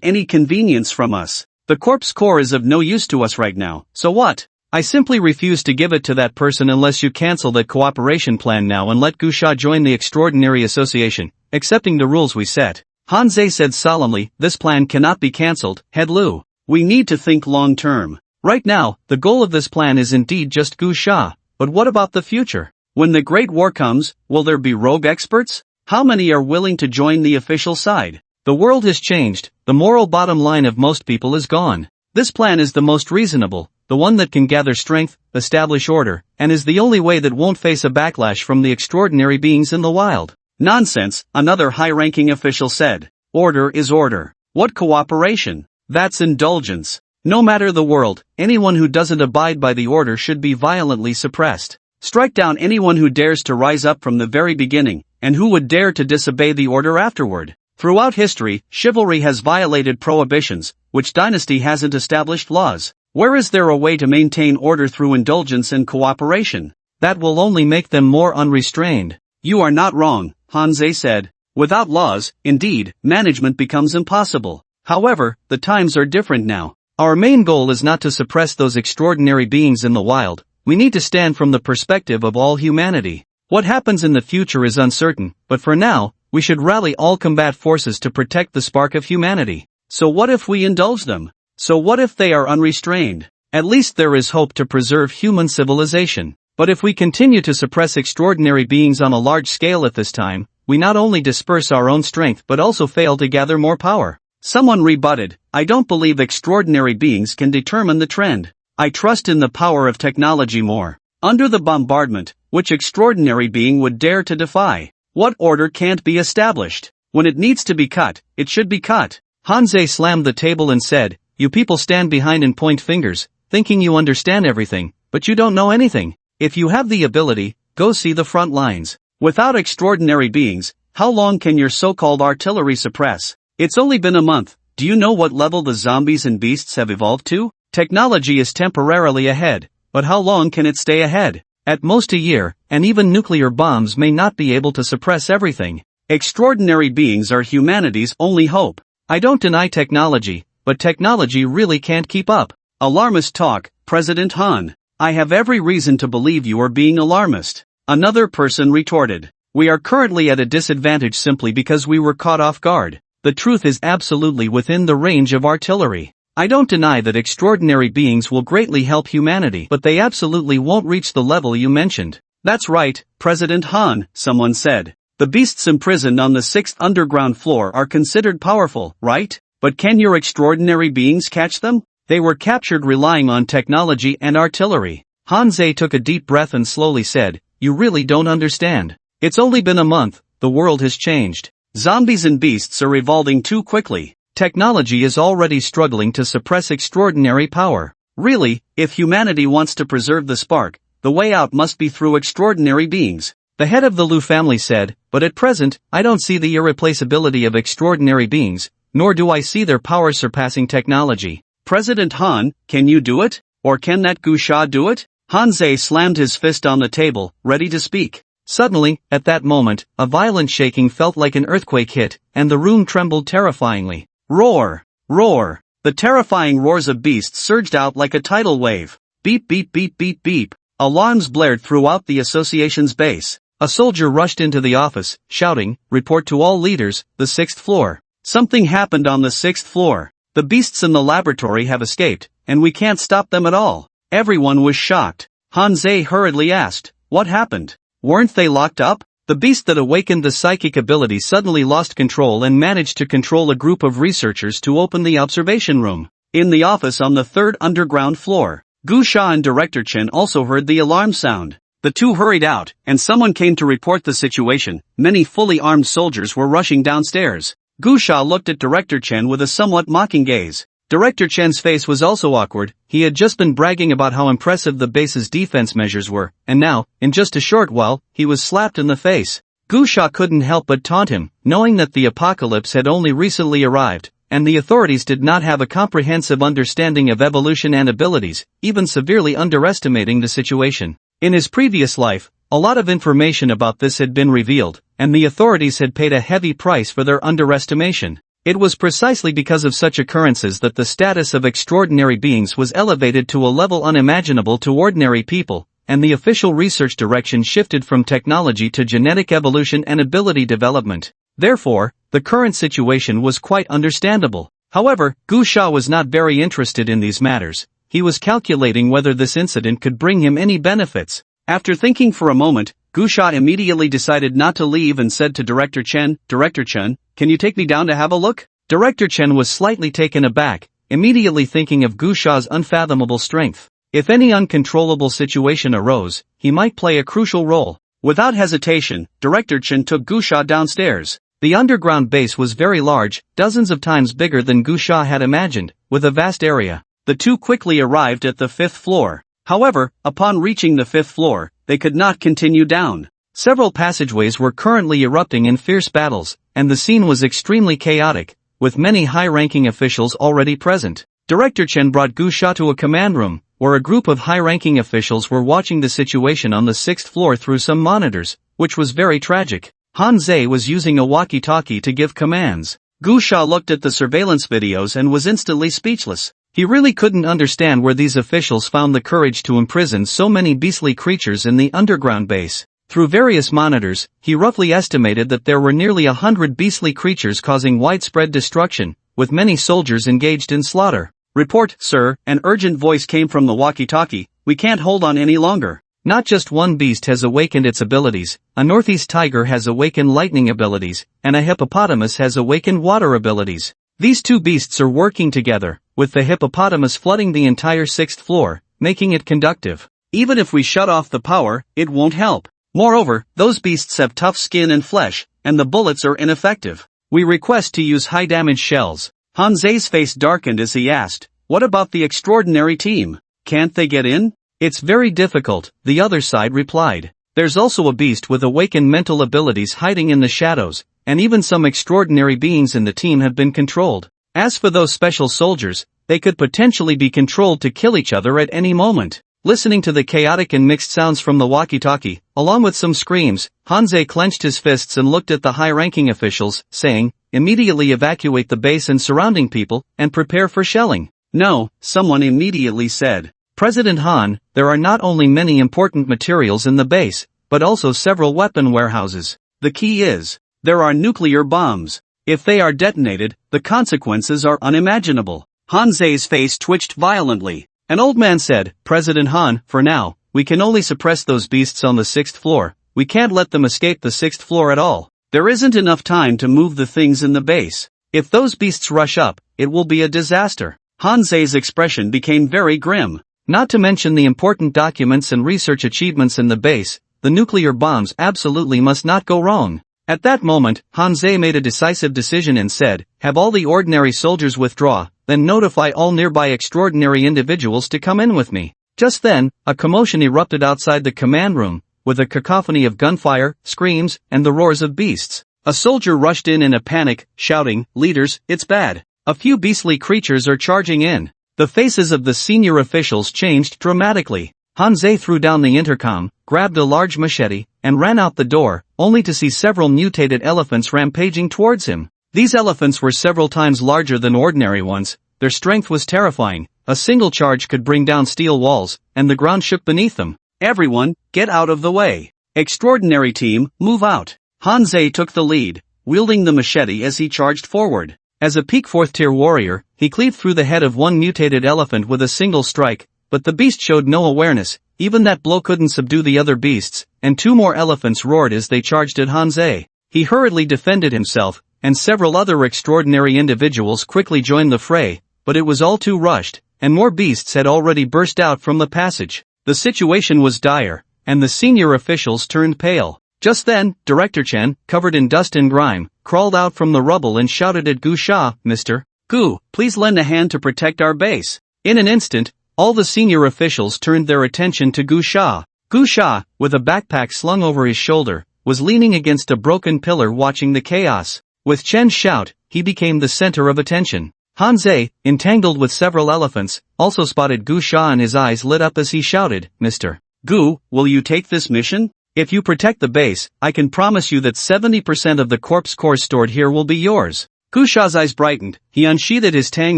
[SPEAKER 1] any convenience from us. The corpse core is of no use to us right now, so what? I simply refuse to give it to that person unless you cancel that cooperation plan now and let Gu Sha join the Extraordinary Association, accepting the rules we set. Hanzei said solemnly, this plan cannot be cancelled, Head Lu. We need to think long term. Right now, the goal of this plan is indeed just Gu Sha, but what about the future? When the Great War comes, will there be rogue experts? How many are willing to join the official side? The world has changed, the moral bottom line of most people is gone. This plan is the most reasonable, the one that can gather strength, establish order, and is the only way that won't face a backlash from the extraordinary beings in the wild. Nonsense, another high-ranking official said. Order is order. What cooperation? That's indulgence. No matter the world, anyone who doesn't abide by the order should be violently suppressed. Strike down anyone who dares to rise up from the very beginning, and who would dare to disobey the order afterward. Throughout history, chivalry has violated prohibitions, which dynasty hasn't established laws. Where is there a way to maintain order through indulgence and cooperation? That will only make them more unrestrained. You are not wrong, Hanzei said. Without laws, indeed, management becomes impossible. However, the times are different now. Our main goal is not to suppress those extraordinary beings in the wild. We need to stand from the perspective of all humanity. What happens in the future is uncertain, but for now, we should rally all combat forces to protect the spark of humanity. So what if we indulge them? So what if they are unrestrained? At least there is hope to preserve human civilization. But if we continue to suppress extraordinary beings on a large scale at this time, we not only disperse our own strength but also fail to gather more power. Someone rebutted, I don't believe extraordinary beings can determine the trend. I trust in the power of technology more. Under the bombardment, which extraordinary being would dare to defy? What order can't be established? When it needs to be cut, it should be cut. Hanzei slammed the table and said, you people stand behind and point fingers, thinking you understand everything, but you don't know anything. If you have the ability, go see the front lines. Without extraordinary beings, how long can your so-called artillery suppress? It's only been a month, Do you know what level the zombies and beasts have evolved to? Technology is temporarily ahead, but how long can it stay ahead? At most a year, and even nuclear bombs may not be able to suppress everything. Extraordinary beings are humanity's only hope. I don't deny technology, but technology really can't keep up. Alarmist talk, President Han. I have every reason to believe you are being alarmist. Another person retorted. We are currently at a disadvantage simply because we were caught off guard. The truth is absolutely within the range of artillery. I don't deny that extraordinary beings will greatly help humanity, but they absolutely won't reach the level you mentioned. That's right, President Han, someone said. The beasts imprisoned on the 6th underground floor are considered powerful, right? But can your extraordinary beings catch them? They were captured relying on technology and artillery. Hanze took a deep breath and slowly said, You really don't understand. It's only been a month, the world has changed. Zombies and beasts are evolving too quickly. Technology is already struggling to suppress extraordinary power. Really, if humanity wants to preserve the spark, the way out must be through extraordinary beings. The head of the Lu family said, but at present, I don't see the irreplaceability of extraordinary beings, nor do I see their power surpassing technology. President Han, can you do it? Or can that Gusha do it? Hanze slammed his fist on the table, ready to speak. Suddenly, at that moment, a violent shaking felt like an earthquake hit, and the room trembled terrifyingly. Roar! Roar! The terrifying roars of beasts surged out like a tidal wave. Beep beep beep beep beep. Alarms blared throughout the association's base. A soldier rushed into the office, shouting, Report to all leaders, the 6th floor. Something happened on the 6th floor. The beasts in the laboratory have escaped, and we can't stop them at all. Everyone was shocked. Hanze hurriedly asked, What happened? Weren't they locked up? The beast that awakened the psychic ability suddenly lost control and managed to control a group of researchers to open the observation room. In the office on the 3rd underground floor, Gu Sha and Director Chen also heard the alarm sound. The two hurried out, and someone came to report the situation. Many fully armed soldiers were rushing downstairs. Gu Sha looked at Director Chen with a somewhat mocking gaze. Director Chen's face was also awkward. He had just been bragging about how impressive the base's defense measures were, and now, in just a short while, he was slapped in the face. Gu Sha couldn't help but taunt him, knowing that the apocalypse had only recently arrived, and the authorities did not have a comprehensive understanding of evolution and abilities, even severely underestimating the situation. In his previous life, a lot of information about this had been revealed, and the authorities had paid a heavy price for their underestimation. It was precisely because of such occurrences that the status of extraordinary beings was elevated to a level unimaginable to ordinary people, and the official research direction shifted from technology to genetic evolution and ability development. Therefore, the current situation was quite understandable. However, Gu Sha was not very interested in these matters. He was calculating whether this incident could bring him any benefits. After thinking for a moment, Gu Sha immediately decided not to leave and said to Director Chen, Director Chen, can you take me down to have a look? Director Chen was slightly taken aback, immediately thinking of Gu Sha's unfathomable strength. If any uncontrollable situation arose, he might play a crucial role. Without hesitation, Director Chen took Gu Sha downstairs. The underground base was very large, dozens of times bigger than Gu Sha had imagined, with a vast area. The two quickly arrived at the 5th floor. However, upon reaching the 5th floor, they could not continue down. Several passageways were currently erupting in fierce battles, and the scene was extremely chaotic, with many high-ranking officials already present. Director Chen brought Gu Sha to a command room, where a group of high-ranking officials were watching the situation on the 6th floor through some monitors, which was very tragic. Hanze was using a walkie-talkie to give commands. Gu Sha looked at the surveillance videos and was instantly speechless. He really couldn't understand where these officials found the courage to imprison so many beastly creatures in the underground base. Through various monitors, he roughly estimated that there were nearly 100 beastly creatures causing widespread destruction, with many soldiers engaged in slaughter. Report, sir, an urgent voice came from the walkie-talkie. We can't hold on any longer. Not just one beast has awakened its abilities, a northeast tiger has awakened lightning abilities, and a hippopotamus has awakened water abilities. These two beasts are working together, with the hippopotamus flooding the entire 6th floor, making it conductive. Even if we shut off the power, it won't help. Moreover, those beasts have tough skin and flesh, and the bullets are ineffective. We request to use high-damage shells. Hanze's face darkened as he asked, what about the extraordinary team? Can't they get in? It's very difficult, the other side replied. There's also a beast with awakened mental abilities hiding in the shadows, and even some extraordinary beings in the team have been controlled. As for those special soldiers, they could potentially be controlled to kill each other at any moment. Listening to the chaotic and mixed sounds from the walkie-talkie, along with some screams, Hanzei clenched his fists and looked at the high-ranking officials, saying, "Immediately evacuate the base and surrounding people, and prepare for shelling." "No," someone immediately said. "President Han, there are not only many important materials in the base, but also several weapon warehouses. The key is, there are nuclear bombs. If they are detonated, the consequences are unimaginable." Hanzei's face twitched violently. An old man said, "President Han, for now, we can only suppress those beasts on the 6th floor. We can't let them escape the 6th floor at all. There isn't enough time to move the things in the base. If those beasts rush up, it will be a disaster." Hanzei's expression became very grim. Not to mention the important documents and research achievements in the base, the nuclear bombs absolutely must not go wrong. At that moment, Hanzei made a decisive decision and said, "Have all the ordinary soldiers withdraw, then notify all nearby extraordinary individuals to come in with me." Just then, a commotion erupted outside the command room, with a cacophony of gunfire, screams, and the roars of beasts. A soldier rushed in a panic, shouting, "Leaders, it's bad. A few beastly creatures are charging in." The faces of the senior officials changed dramatically. Hanzei threw down the intercom, grabbed a large machete, and ran out the door, only to see several mutated elephants rampaging towards him. These elephants were several times larger than ordinary ones, their strength was terrifying, a single charge could bring down steel walls, and the ground shook beneath them. "Everyone, get out of the way. Extraordinary team, move out." Hanzei took the lead, wielding the machete as he charged forward. As a peak 4th-tier warrior, he cleaved through the head of one mutated elephant with a single strike, but the beast showed no awareness, even that blow couldn't subdue the other beasts, and 2 more elephants roared as they charged at Hanzei. He hurriedly defended himself, and several other extraordinary individuals quickly joined the fray, but it was all too rushed, and more beasts had already burst out from the passage. The situation was dire, and the senior officials turned pale. Just then, Director Chen, covered in dust and grime, crawled out from the rubble and shouted at Gu Sha, "Mr. Gu, please lend a hand to protect our base." In an instant, all the senior officials turned their attention to Gu Sha. Gu Sha, with a backpack slung over his shoulder, was leaning against a broken pillar watching the chaos. With Chen's shout, he became the center of attention. Hanzei, entangled with several elephants, also spotted Gu Sha and his eyes lit up as he shouted, "Mr. Gu, will you take this mission? If you protect the base, I can promise you that 70% of the corpse cores stored here will be yours." Gu Sha's eyes brightened, he unsheathed his tang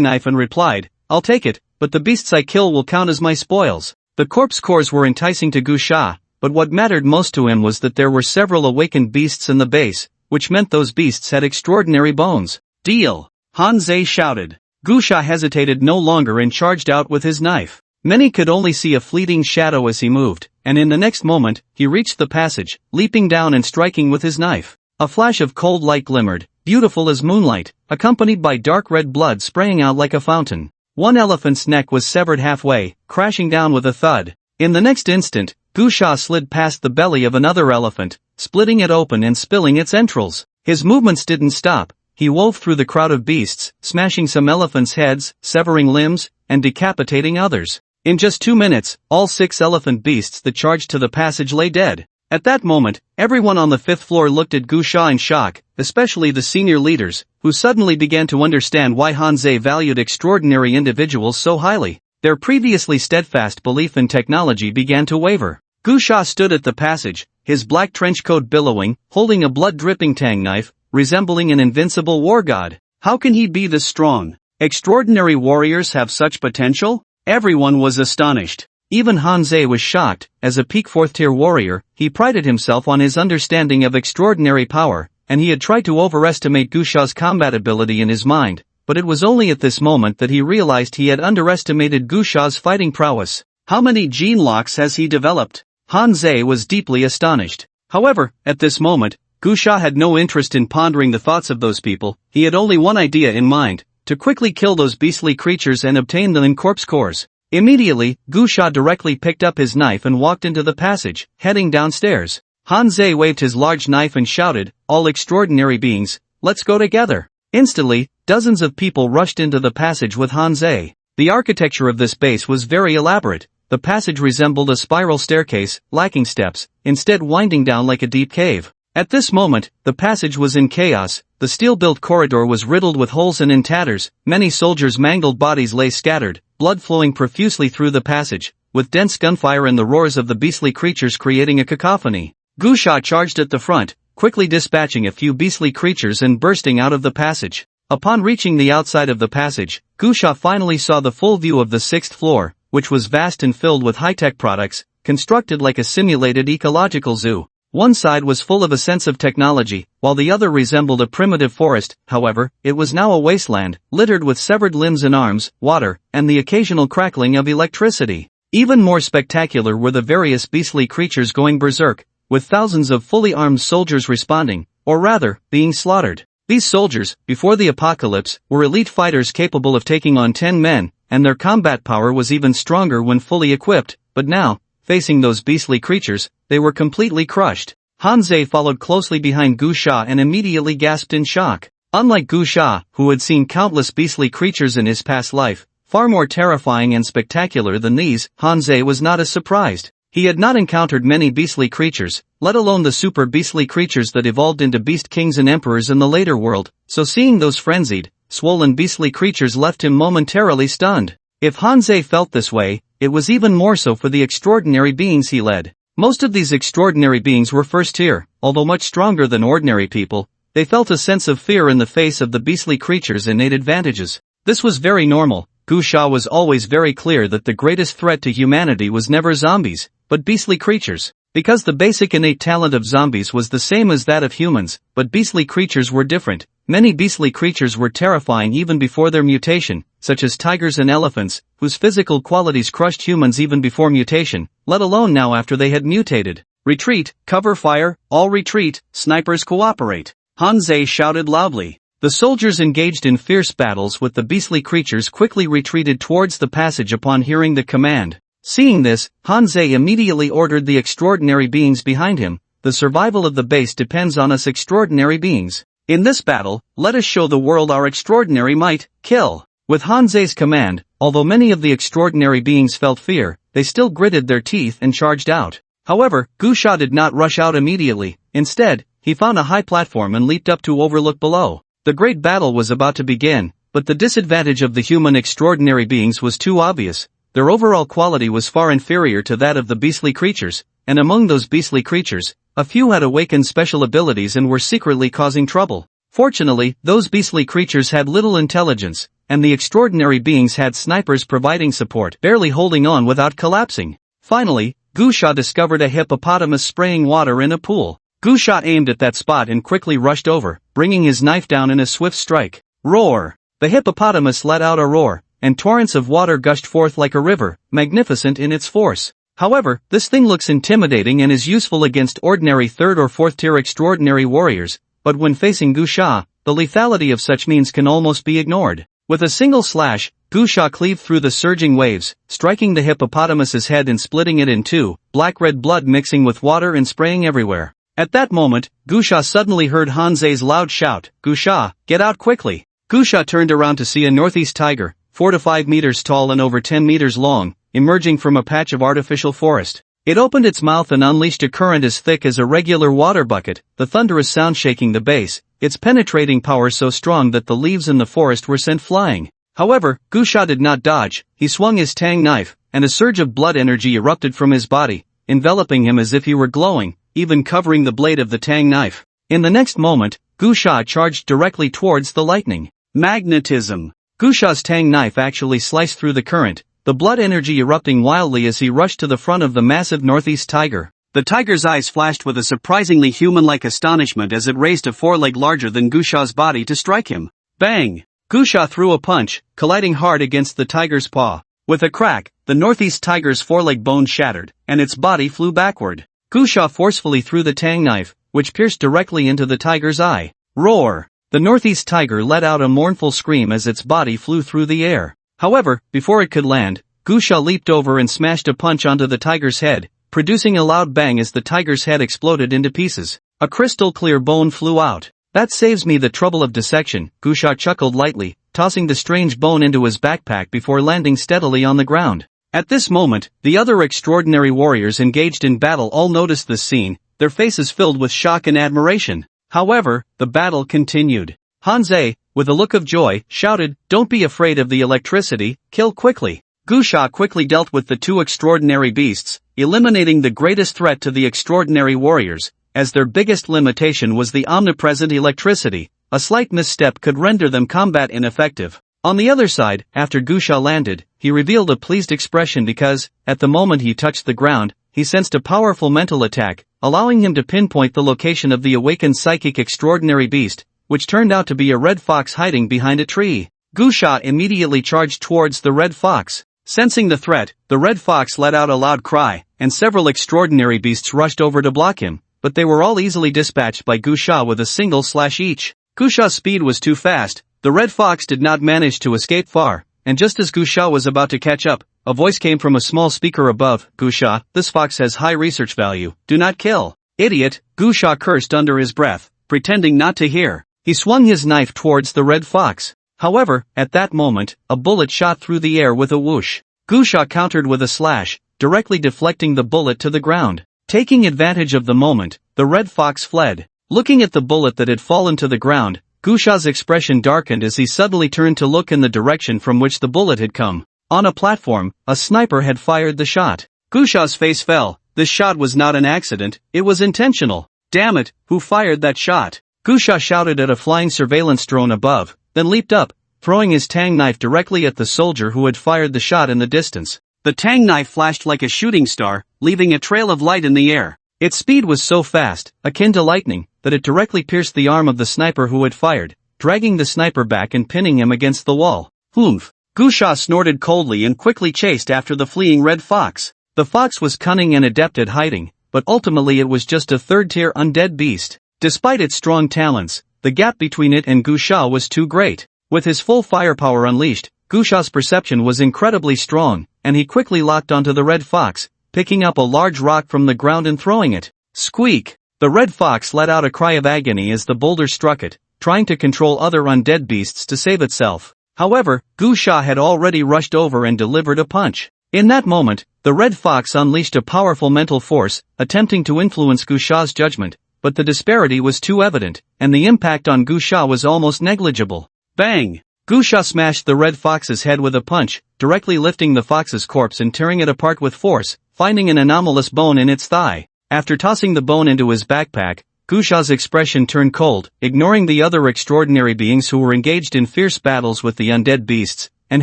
[SPEAKER 1] knife and replied, "I'll take it, but the beasts I kill will count as my spoils." The corpse cores were enticing to Gu Sha, but what mattered most to him was that there were several awakened beasts in the base, which meant those beasts had extraordinary bones. "Deal!" Hanzei shouted. Gu Sha hesitated no longer and charged out with his knife. Many could only see a fleeting shadow as he moved, and in the next moment, he reached the passage, leaping down and striking with his knife. A flash of cold light glimmered, beautiful as moonlight, accompanied by dark red blood spraying out like a fountain. One elephant's neck was severed halfway, crashing down with a thud. In the next instant, Gu Sha slid past the belly of another elephant, splitting it open and spilling its entrails. His movements didn't stop. He wove through the crowd of beasts, smashing some elephants' heads, severing limbs, and decapitating others. In just 2 minutes, all 6 elephant beasts that charged to the passage lay dead. At that moment, everyone on the 5th floor looked at Gu Sha in shock, especially the senior leaders, who suddenly began to understand why Hanzei valued extraordinary individuals so highly. Their previously steadfast belief in technology began to waver. Gu Sha stood at the passage, his black trench coat billowing, holding a blood-dripping tang knife, resembling an invincible war god. How can he be this strong? Extraordinary warriors have such potential? Everyone was astonished. Even Hanzei was shocked. As a peak 4th-tier warrior, he prided himself on his understanding of extraordinary power, and he had tried to overestimate Gu Sha's combat ability in his mind, but it was only at this moment that he realized he had underestimated Gu Sha's fighting prowess. How many gene locks has he developed? Hanzei was deeply astonished. However, at this moment, Gu Sha had no interest in pondering the thoughts of those people. He had only one idea in mind, to quickly kill those beastly creatures and obtain them in corpse cores. Immediately, Gu Sha directly picked up his knife and walked into the passage, heading downstairs. Hanzei waved his large knife and shouted, "All extraordinary beings, let's go together." Instantly, dozens of people rushed into the passage with Hanzei. The architecture of this base was very elaborate. The passage resembled a spiral staircase, lacking steps, instead winding down like a deep cave. At this moment, the passage was in chaos, the steel-built corridor was riddled with holes and in tatters, many soldiers' mangled bodies lay scattered, blood flowing profusely through the passage, with dense gunfire and the roars of the beastly creatures creating a cacophony. Gusha charged at the front, quickly dispatching a few beastly creatures and bursting out of the passage. Upon reaching the outside of the passage, Gusha finally saw the full view of the 6th floor, which was vast and filled with high-tech products, constructed like a simulated ecological zoo. One side was full of a sense of technology, while the other resembled a primitive forest. However, it was now a wasteland, littered with severed limbs and arms, water, and the occasional crackling of electricity. Even more spectacular were the various beastly creatures going berserk, with thousands of fully armed soldiers responding, or rather, being slaughtered. These soldiers, before the apocalypse, were elite fighters capable of taking on 10 men, and their combat power was even stronger when fully equipped, but now, facing those beastly creatures, they were completely crushed. Hanzei followed closely behind Gusha and immediately gasped in shock. Unlike Gusha, who had seen countless beastly creatures in his past life, far more terrifying and spectacular than these, Hanzei was not as surprised. He had not encountered many beastly creatures, let alone the super beastly creatures that evolved into beast kings and emperors in the later world, so seeing those frenzied, swollen beastly creatures left him momentarily stunned. If Hanzei felt this way, it was even more so for the extraordinary beings he led. Most of these extraordinary beings were first tier, although much stronger than ordinary people. They felt a sense of fear in the face of the beastly creatures' innate advantages. This was very normal. Gusha was always very clear that the greatest threat to humanity was never zombies, but beastly creatures. Because the basic innate talent of zombies was the same as that of humans, but beastly creatures were different. Many beastly creatures were terrifying even before their mutation, such as tigers and elephants, whose physical qualities crushed humans even before mutation, let alone now after they had mutated. Retreat, cover fire, all retreat, snipers cooperate. Hanzei shouted loudly. The soldiers engaged in fierce battles with the beastly creatures quickly retreated towards the passage upon hearing the command. Seeing this, Hanzei immediately ordered the extraordinary beings behind him. The survival of the base depends on us extraordinary beings. In this battle, let us show the world our extraordinary might. Kill. With Hanzei's command, although many of the extraordinary beings felt fear, they still gritted their teeth and charged out. However, Gusha did not rush out immediately. Instead, he found a high platform and leaped up to overlook below. The great battle was about to begin, but the disadvantage of the human extraordinary beings was too obvious. Their overall quality was far inferior to that of the beastly creatures, and among those beastly creatures, a few had awakened special abilities and were secretly causing trouble. Fortunately, those beastly creatures had little intelligence, and the extraordinary beings had snipers providing support, barely holding on without collapsing. Finally, Gusha discovered a hippopotamus spraying water in a pool. Gusha aimed at that spot and quickly rushed over, bringing his knife down in a swift strike. Roar! The hippopotamus let out a roar, and torrents of water gushed forth like a river, magnificent in its force. However, this thing looks intimidating and is useful against ordinary 3rd or 4th tier extraordinary warriors, but when facing Gusha, the lethality of such means can almost be ignored. With a single slash, Gusha cleaved through the surging waves, striking the hippopotamus's head and splitting it in two, black-red blood mixing with water and spraying everywhere. At that moment, Gusha suddenly heard Hanzei's loud shout, "Gusha, get out quickly!" Gusha turned around to see a northeast tiger, 4 to 5 meters tall and over 10 meters long, emerging from a patch of artificial forest. It opened its mouth and unleashed a current as thick as a regular water bucket, the thunderous sound shaking the base, its penetrating power so strong that the leaves in the forest were sent flying. However, Gusha did not dodge. He swung his tang knife, and a surge of blood energy erupted from his body, enveloping him as if he were glowing, even covering the blade of the tang knife. In the next moment, Gusha charged directly towards the lightning. Magnetism. Gusha's tang knife actually sliced through the current, the blood energy erupting wildly as he rushed to the front of the massive northeast tiger. The tiger's eyes flashed with a surprisingly human-like astonishment as it raised a foreleg larger than Gusha's body to strike him. Bang! Gusha threw a punch, colliding hard against the tiger's paw. With a crack, the northeast tiger's foreleg bone shattered, and its body flew backward. Gusha forcefully threw the tang knife, which pierced directly into the tiger's eye. Roar! The northeast tiger let out a mournful scream as its body flew through the air. However, before it could land, Gusha leaped over and smashed a punch onto the tiger's head, producing a loud bang as the tiger's head exploded into pieces. A crystal-clear bone flew out. That saves me the trouble of dissection, Gusha chuckled lightly, tossing the strange bone into his backpack before landing steadily on the ground. At this moment, the other extraordinary warriors engaged in battle all noticed this scene. their faces filled with shock and admiration. However, the battle continued. Hanzei, with a look of joy, shouted, "Don't be afraid of the electricity, kill quickly." Gusha quickly dealt with the two extraordinary beasts, eliminating the greatest threat to the extraordinary warriors, as their biggest limitation was the omnipresent electricity. A slight misstep could render them combat ineffective. On the other side, after Gusha landed, he revealed a pleased expression because, at the moment he touched the ground, he sensed a powerful mental attack, allowing him to pinpoint the location of the awakened psychic extraordinary beast, which turned out to be a red fox hiding behind a tree. Gusha immediately charged towards the red fox. Sensing the threat, the red fox let out a loud cry, and several extraordinary beasts rushed over to block him, but they were all easily dispatched by Gusha with a single slash each. Gusha's speed was too fast, the red fox did not manage to escape far, and just as Gusha was about to catch up, a voice came from a small speaker above. "Gusha, this fox has high research value, do not kill." "Idiot," Gusha cursed under his breath, pretending not to hear. He swung his knife towards the red fox. However, at that moment, a bullet shot through the air with a whoosh. Gusha countered with a slash, directly deflecting the bullet to the ground. Taking advantage of the moment, the red fox fled. Looking at the bullet that had fallen to the ground, Gusha's expression darkened as he suddenly turned to look in the direction from which the bullet had come. On a platform, a sniper had fired the shot. Gusha's face fell. This shot was not an accident, it was intentional. "Damn it, who fired that shot?" Gusha shouted at a flying surveillance drone above, then leaped up, throwing his tang knife directly at the soldier who had fired the shot in the distance. The tang knife flashed like a shooting star, leaving a trail of light in the air. Its speed was so fast, akin to lightning, that it directly pierced the arm of the sniper who had fired, dragging the sniper back and pinning him against the wall. "Humph!" Gusha snorted coldly and quickly chased after the fleeing red fox. The fox was cunning and adept at hiding, but ultimately it was just a third-tier undead beast. Despite its strong talents, the gap between it and Gusha was too great. With his full firepower unleashed, Gusha's perception was incredibly strong, and he quickly locked onto the red fox, picking up a large rock from the ground and throwing it. Squeak! The red fox let out a cry of agony as the boulder struck it, trying to control other undead beasts to save itself. However, Gusha had already rushed over and delivered a punch. In that moment, the red fox unleashed a powerful mental force, attempting to influence Gusha's judgment, but the disparity was too evident, and the impact on Gusha was almost negligible. Bang! Gusha smashed the red fox's head with a punch, directly lifting the fox's corpse and tearing it apart with force, finding an anomalous bone in its thigh. After tossing the bone into his backpack, Gusha's expression turned cold, ignoring the other extraordinary beings who were engaged in fierce battles with the undead beasts, and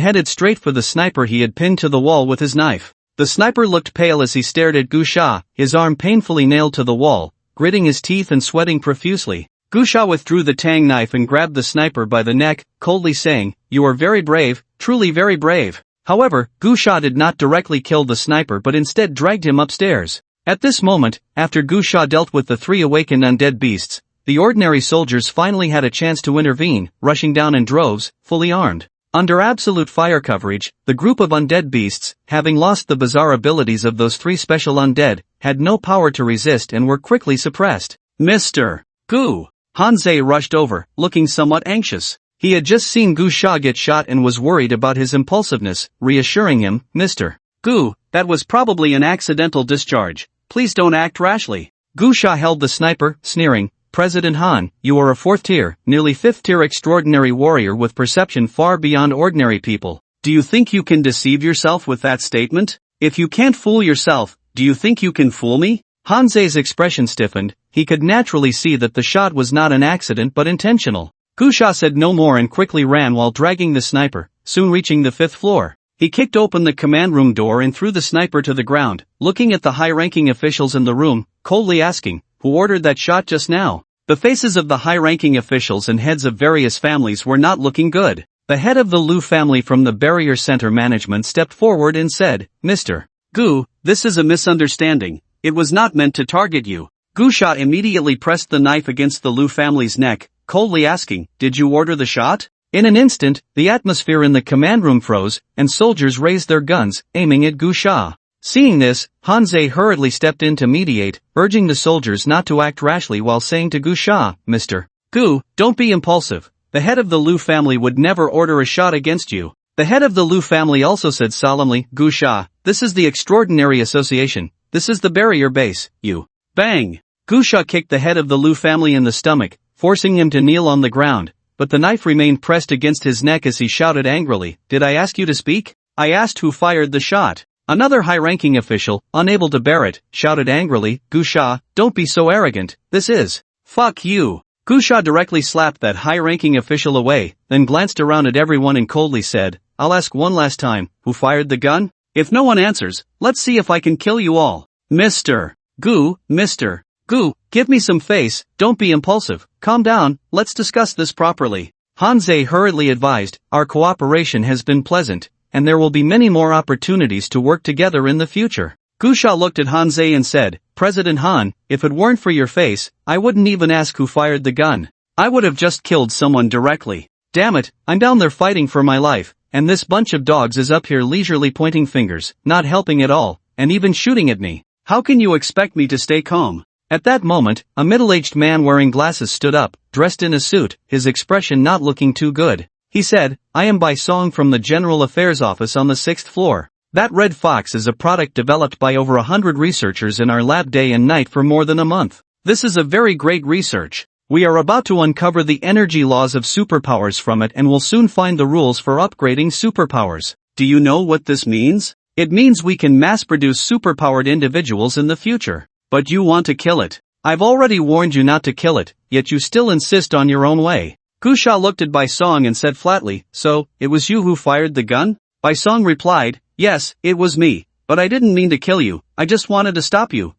[SPEAKER 1] headed straight for the sniper he had pinned to the wall with his knife. The sniper looked pale as he stared at Gusha, his arm painfully nailed to the wall, gritting his teeth and sweating profusely. Gusha withdrew the tang knife and grabbed the sniper by the neck, coldly saying, "You are very brave, truly very brave." However, Gusha did not directly kill the sniper but instead dragged him upstairs. At this moment, after Gusha dealt with the three awakened undead beasts, the ordinary soldiers finally had a chance to intervene, rushing down in droves, fully armed. Under absolute fire coverage, the group of undead beasts, having lost the bizarre abilities of those three special undead, had no power to resist and were quickly suppressed. "Mr. Gu!" Hanzei rushed over, looking somewhat anxious. He had just seen Gusha get shot and was worried about his impulsiveness, reassuring him, "Mr. Gu, that was probably an accidental discharge. Please don't act rashly." Gusha held the sniper, sneering, "President Han, you are a fourth-tier, nearly fifth-tier extraordinary warrior with perception far beyond ordinary people. Do you think you can deceive yourself with that statement? If you can't fool yourself, do you think you can fool me?" Hanzei's expression stiffened. He could naturally see that the shot was not an accident but intentional. Gusha said no more and quickly ran while dragging the sniper, soon reaching the 5th floor. He kicked open the command room door and threw the sniper to the ground, looking at the high-ranking officials in the room, coldly asking, "Who ordered that shot just now?" The faces of the high-ranking officials and heads of various families were not looking good. The head of the Liu family from the Barrier Center management stepped forward and said, "Mr. Gu, this is a misunderstanding. It was not meant to target you." Gusha immediately pressed the knife against the Liu family's neck, coldly asking, "Did you order the shot?" In an instant, the atmosphere in the command room froze, and soldiers raised their guns, aiming at Gusha. Seeing this, Hanzei hurriedly stepped in to mediate, urging the soldiers not to act rashly while saying to Gusha, "Mr. Gu, don't be impulsive. The head of the Liu family would never order a shot against you." The head of the Liu family also said solemnly, "Gusha, this is the Extraordinary Association. This is the barrier base, you." Bang! Gusha kicked the head of the Liu family in the stomach, forcing him to kneel on the ground, but the knife remained pressed against his neck as he shouted angrily, "Did I ask you to speak? I asked who fired the shot." Another high-ranking official, unable to bear it, shouted angrily, "Gusha, don't be so arrogant, this is, fuck you." Gusha directly slapped that high-ranking official away, then glanced around at everyone and coldly said, "I'll ask one last time, who fired the gun? If no one answers, let's see if I can kill you all. Mr. Gu, give me some face, don't be impulsive, calm down, let's discuss this properly." Hanzei hurriedly advised, "Our cooperation has been pleasant, and there will be many more opportunities to work together in the future." Gusha looked at Hanzei and said, "President Han, if it weren't for your face, I wouldn't even ask who fired the gun. I would have just killed someone directly. Damn it, I'm down there fighting for my life, and this bunch of dogs is up here leisurely pointing fingers, not helping at all, and even shooting at me. How can you expect me to stay calm?" At that moment, a middle-aged man wearing glasses stood up, dressed in a suit, his expression not looking too good. He said, "I am Bai Song from the General Affairs Office on the 6th floor. That red fox is a product developed by over 100 researchers in our lab day and night for more than a month. This is a very great research. We are about to uncover the energy laws of superpowers from it and will soon find the rules for upgrading superpowers. Do you know what this means? It means we can mass-produce superpowered individuals in the future. But you want to kill it. I've already warned you not to kill it, yet you still insist on your own way." Gusha looked at Bai Song and said flatly, "So, it was you who fired the gun?" Bai Song replied, "Yes, it was me, but I didn't mean to kill you, I just wanted to stop you.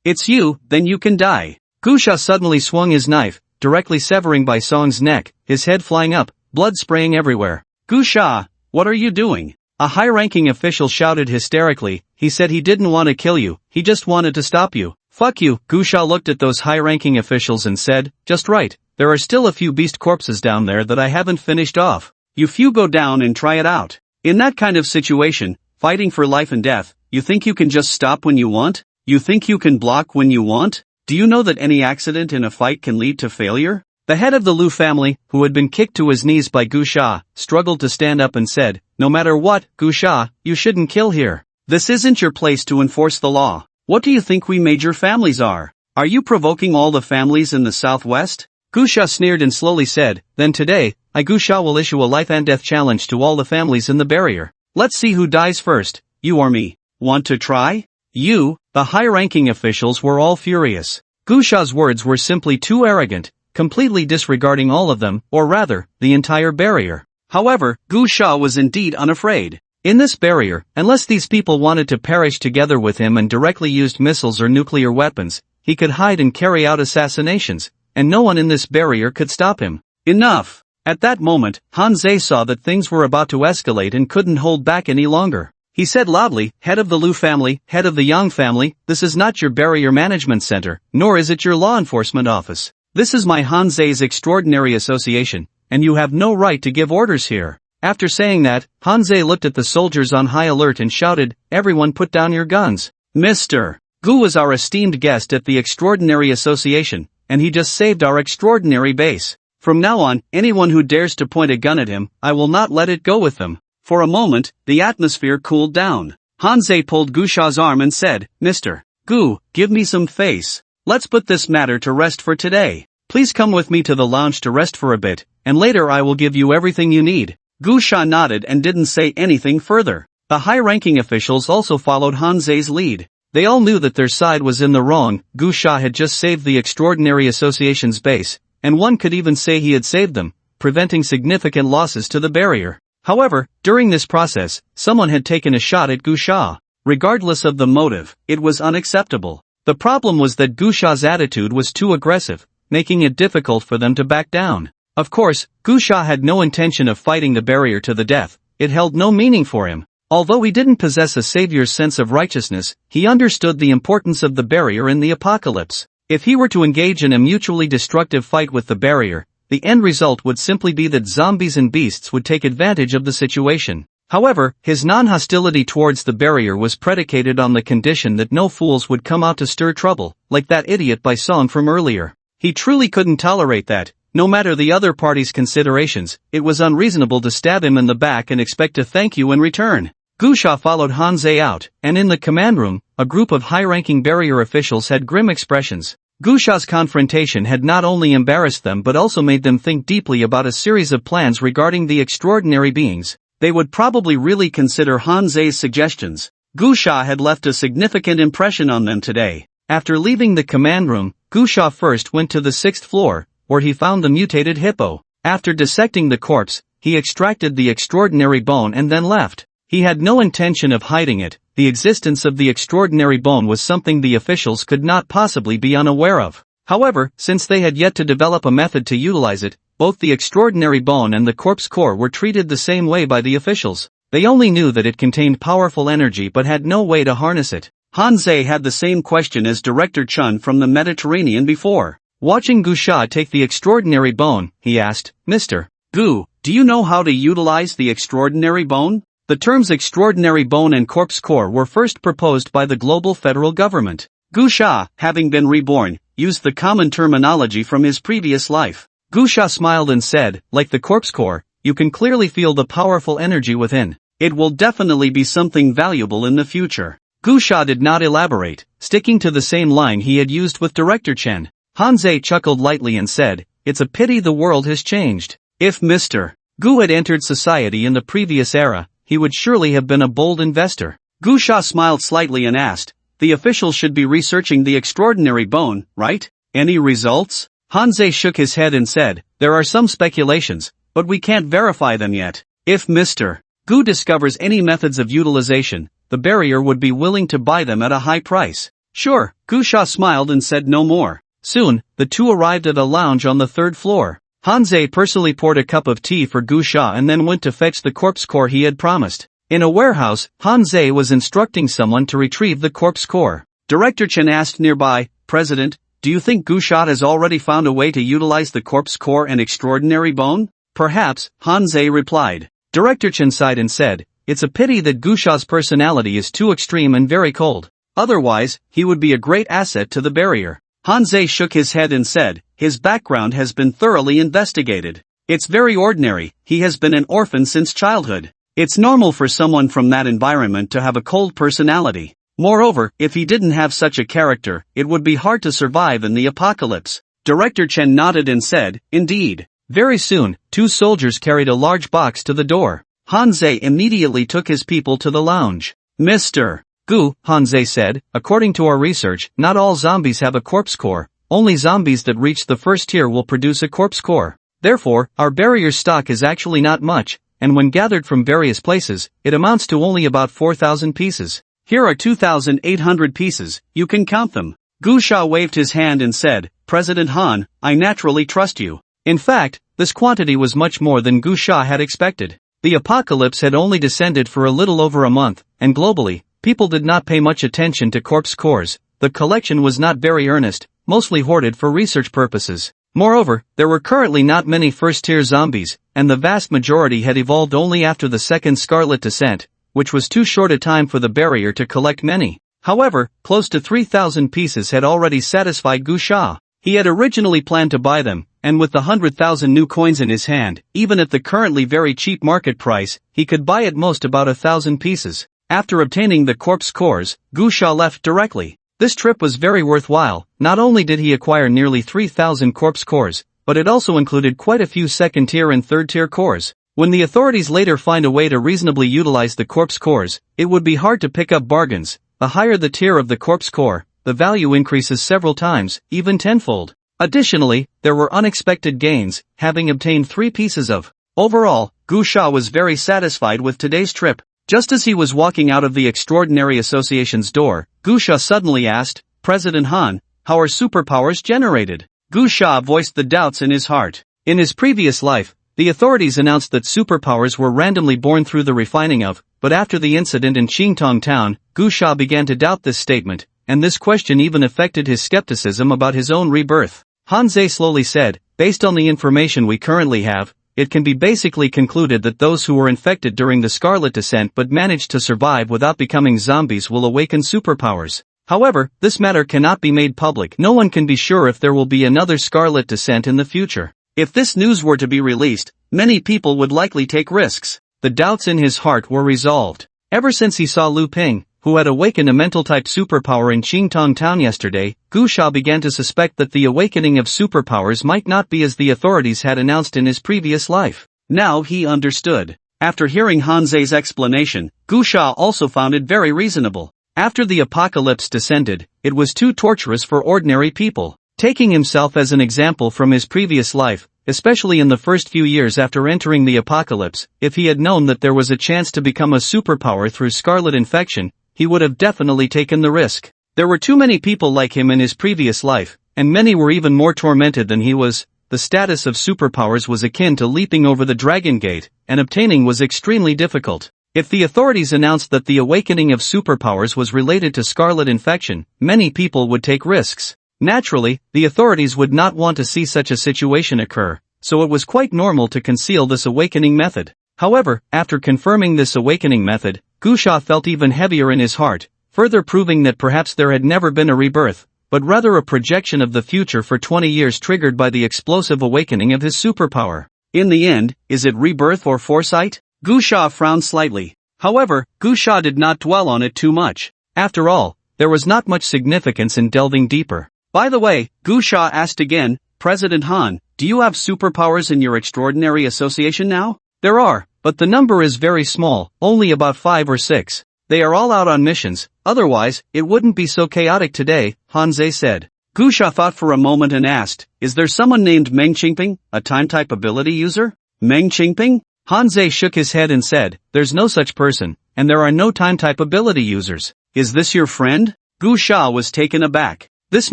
[SPEAKER 1] It's you, then you can die." Gusha suddenly swung his knife, directly severing Bai Song's neck, his head flying up, blood spraying everywhere. "Gusha, what are you doing?" A high-ranking official shouted hysterically, "He said he didn't want to kill you, he just wanted to stop you." "Fuck you." Gusha looked at those high-ranking officials and said, "Just right, there are still a few beast corpses down there that I haven't finished off. You few go down and try it out. In that kind of situation, fighting for life and death, you think you can just stop when you want? You think you can block when you want? Do you know that any accident in a fight can lead to failure?" The head of the Liu family, who had been kicked to his knees by Gusha, struggled to stand up and said, "No matter what, Gusha, you shouldn't kill here. This isn't your place to enforce the law. What do you think we major families are? Are you provoking all the families in the southwest?" Gusha sneered and slowly said, "Then today, I Gusha will issue a life and death challenge to all the families in the barrier. Let's see who dies first, you or me. Want to try?" The high-ranking officials were all furious. Gusha's words were simply too arrogant, completely disregarding all of them, or rather, the entire barrier. However, Gusha was indeed unafraid. In this barrier, unless these people wanted to perish together with him and directly used missiles or nuclear weapons, he could hide and carry out assassinations, and no one in this barrier could stop him. Enough! At that moment, Hanzei saw that things were about to escalate and couldn't hold back any longer. He said loudly, "Head of the Liu family, head of the Yang family, this is not your barrier management center, nor is it your law enforcement office. This is my Hanzei's Extraordinary Association, and you have no right to give orders here." After saying that, Hanzei looked at the soldiers on high alert and shouted, "Everyone put down your guns. Mr. Gu is our esteemed guest at the Extraordinary Association, and he just saved our extraordinary base. From now on, anyone who dares to point a gun at him, I will not let it go with them." For a moment, the atmosphere cooled down. Hanzei pulled Gusha's arm and said, "Mr. Gu, give me some face. Let's put this matter to rest for today. Please come with me to the lounge to rest for a bit, and later I will give you everything you need." Gusha nodded and didn't say anything further. The high-ranking officials also followed Hanzei's lead. They all knew that their side was in the wrong. Gusha had just saved the Extraordinary Association's base, and one could even say he had saved them, preventing significant losses to the barrier. However, during this process, someone had taken a shot at Gusha. Regardless of the motive, it was unacceptable. The problem was that Gusha's attitude was too aggressive, making it difficult for them to back down. Of course, Gusha had no intention of fighting the barrier to the death. It held no meaning for him. Although he didn't possess a savior's sense of righteousness, he understood the importance of the barrier in the apocalypse. If he were to engage in a mutually destructive fight with the barrier, the end result would simply be that zombies and beasts would take advantage of the situation. However, his non-hostility towards the barrier was predicated on the condition that no fools would come out to stir trouble, like that idiot Bai Song from earlier. He truly couldn't tolerate that. No matter the other party's considerations, it was unreasonable to stab him in the back and expect to thank you in return. Gusha followed Hanzei out, and in the command room, a group of high-ranking barrier officials had grim expressions. Gu Sha's confrontation had not only embarrassed them but also made them think deeply about a series of plans regarding the extraordinary beings. They would probably really consider Han Ze's suggestions. Gu Sha had left a significant impression on them today. After leaving the command room, Gu Sha first went to the 6th floor, where he found the mutated hippo. After dissecting the corpse, he extracted the extraordinary bone and then left. He had no intention of hiding it. The existence of the extraordinary bone was something the officials could not possibly be unaware of. However, since they had yet to develop a method to utilize it, both the extraordinary bone and the corpse core were treated the same way by the officials. They only knew that it contained powerful energy but had no way to harness it. Han Ze had the same question as Director Chun from the Mediterranean before. Watching Gu Sha take the extraordinary bone, he asked, Mr. Gu, do you know how to utilize the extraordinary bone? The terms extraordinary bone and corpse core were first proposed by the global federal government. Gu Sha, having been reborn, used the common terminology from his previous life. Gu Sha smiled and said, like the corpse core, you can clearly feel the powerful energy within. It will definitely be something valuable in the future. Gu Sha did not elaborate, sticking to the same line he had used with Director Chen. Han Ze chuckled lightly and said, it's a pity the world has changed. If Mr. Gu had entered society in the previous era, he would surely have been a bold investor. Gu Sha smiled slightly and asked, the officials should be researching the extraordinary bone, right? Any results? Han Ze shook his head and said, there are some speculations, but we can't verify them yet. If Mr. Gu discovers any methods of utilization, the barrier would be willing to buy them at a high price. Sure, Gu Sha smiled and said no more. Soon, the two arrived at a lounge on the 3rd floor. Han Ze personally poured a cup of tea for Gu Sha and then went to fetch the corpse core he had promised. In a warehouse, Han Ze was instructing someone to retrieve the corpse core. Director Chen asked nearby, President, do you think Gu Sha has already found a way to utilize the corpse core and extraordinary bone? Perhaps, Han Ze replied. Director Chen sighed and said, it's a pity that Gu Sha's personality is too extreme and very cold. Otherwise, he would be a great asset to the barrier. Han Ze shook his head and said, his background has been thoroughly investigated. It's very ordinary, he has been an orphan since childhood. It's normal for someone from that environment to have a cold personality. Moreover, if he didn't have such a character, it would be hard to survive in the apocalypse. Director Chen nodded and said, indeed. Very soon, 2 soldiers carried a large box to the door. Han Ze immediately took his people to the lounge. Mr. Gu, Han Ze said, according to our research, not all zombies have a corpse core. Only zombies that reach the 1st tier will produce a corpse core. Therefore, our barrier stock is actually not much, and when gathered from various places, it amounts to only about 4,000 pieces. Here are 2,800 pieces, you can count them. Gu Sha waved his hand and said, President Han, I naturally trust you. In fact, this quantity was much more than Gu Sha had expected. The apocalypse had only descended for a little over a month, and globally, people did not pay much attention to corpse cores. The collection was not very earnest, mostly hoarded for research purposes. Moreover, there were currently not many first-tier zombies, and the vast majority had evolved only after the 2nd Scarlet Descent, which was too short a time for the barrier to collect many. However, close to 3,000 pieces had already satisfied Gu Sha. He had originally planned to buy them, and with the 100,000 new coins in his hand, even at the currently very cheap market price, he could buy at most about 1,000 pieces. After obtaining the corpse cores, Gu Sha left directly. This trip was very worthwhile. Not only did he acquire nearly 3,000 corpse cores, but it also included quite a few 2nd tier and 3rd tier cores. When the authorities later find a way to reasonably utilize the corpse cores, it would be hard to pick up bargains. The higher the tier of the corpse core, the value increases several times, even tenfold. Additionally, there were unexpected gains, having obtained 3 pieces of. Overall, Gu Sha was very satisfied with today's trip. Just as he was walking out of the Extraordinary Association's door, Gu Sha suddenly asked, President Han, how are superpowers generated? Gu Sha voiced the doubts in his heart. In his previous life, the authorities announced that superpowers were randomly born through the refining of, but after the incident in Qingtong town, Gu Sha began to doubt this statement, and this question even affected his skepticism about his own rebirth. Han Ze slowly said, based on the information we currently have, it can be basically concluded that those who were infected during the Scarlet Descent but managed to survive without becoming zombies will awaken superpowers. However, this matter cannot be made public. No one can be sure if there will be another Scarlet Descent in the future. If this news were to be released, many people would likely take risks. The doubts in his heart were resolved. Ever since he saw Lu Ping, who had awakened a mental-type superpower in Qingtong Town yesterday, Gu Sha began to suspect that the awakening of superpowers might not be as the authorities had announced in his previous life. Now he understood. After hearing Hanzei's explanation, Gu Sha also found it very reasonable. After the apocalypse descended, it was too torturous for ordinary people. Taking himself as an example from his previous life, especially in the first few years after entering the apocalypse, if he had known that there was a chance to become a superpower through scarlet infection, he would have definitely taken the risk. There were too many people like him in his previous life, and many were even more tormented than he was. The status of superpowers was akin to leaping over the Dragon Gate, and obtaining was extremely difficult. If the authorities announced that the awakening of superpowers was related to scarlet infection, many people would take risks. Naturally, the authorities would not want to see such a situation occur, so it was quite normal to conceal this awakening method. However, after confirming this awakening method, Gu Sha felt even heavier in his heart, further proving that perhaps there had never been a rebirth, but rather a projection of the future for 20 years triggered by the explosive awakening of his superpower. In the end, is it rebirth or foresight? Gu Sha frowned slightly. However, Gu Sha did not dwell on it too much. After all, there was not much significance in delving deeper. By the way, Gu Sha asked again, President Han, do you have superpowers in your extraordinary association now? There are, but the number is very small, only about 5 or 6. They are all out on missions, otherwise, it wouldn't be so chaotic today, Hanzei said. Gu Sha thought for a moment and asked, is there someone named Meng Qingping, a time-type ability user? Meng Qingping? Hanzei shook his head and said, there's no such person, and there are no time-type ability users. Is this your friend? Gu Sha was taken aback. This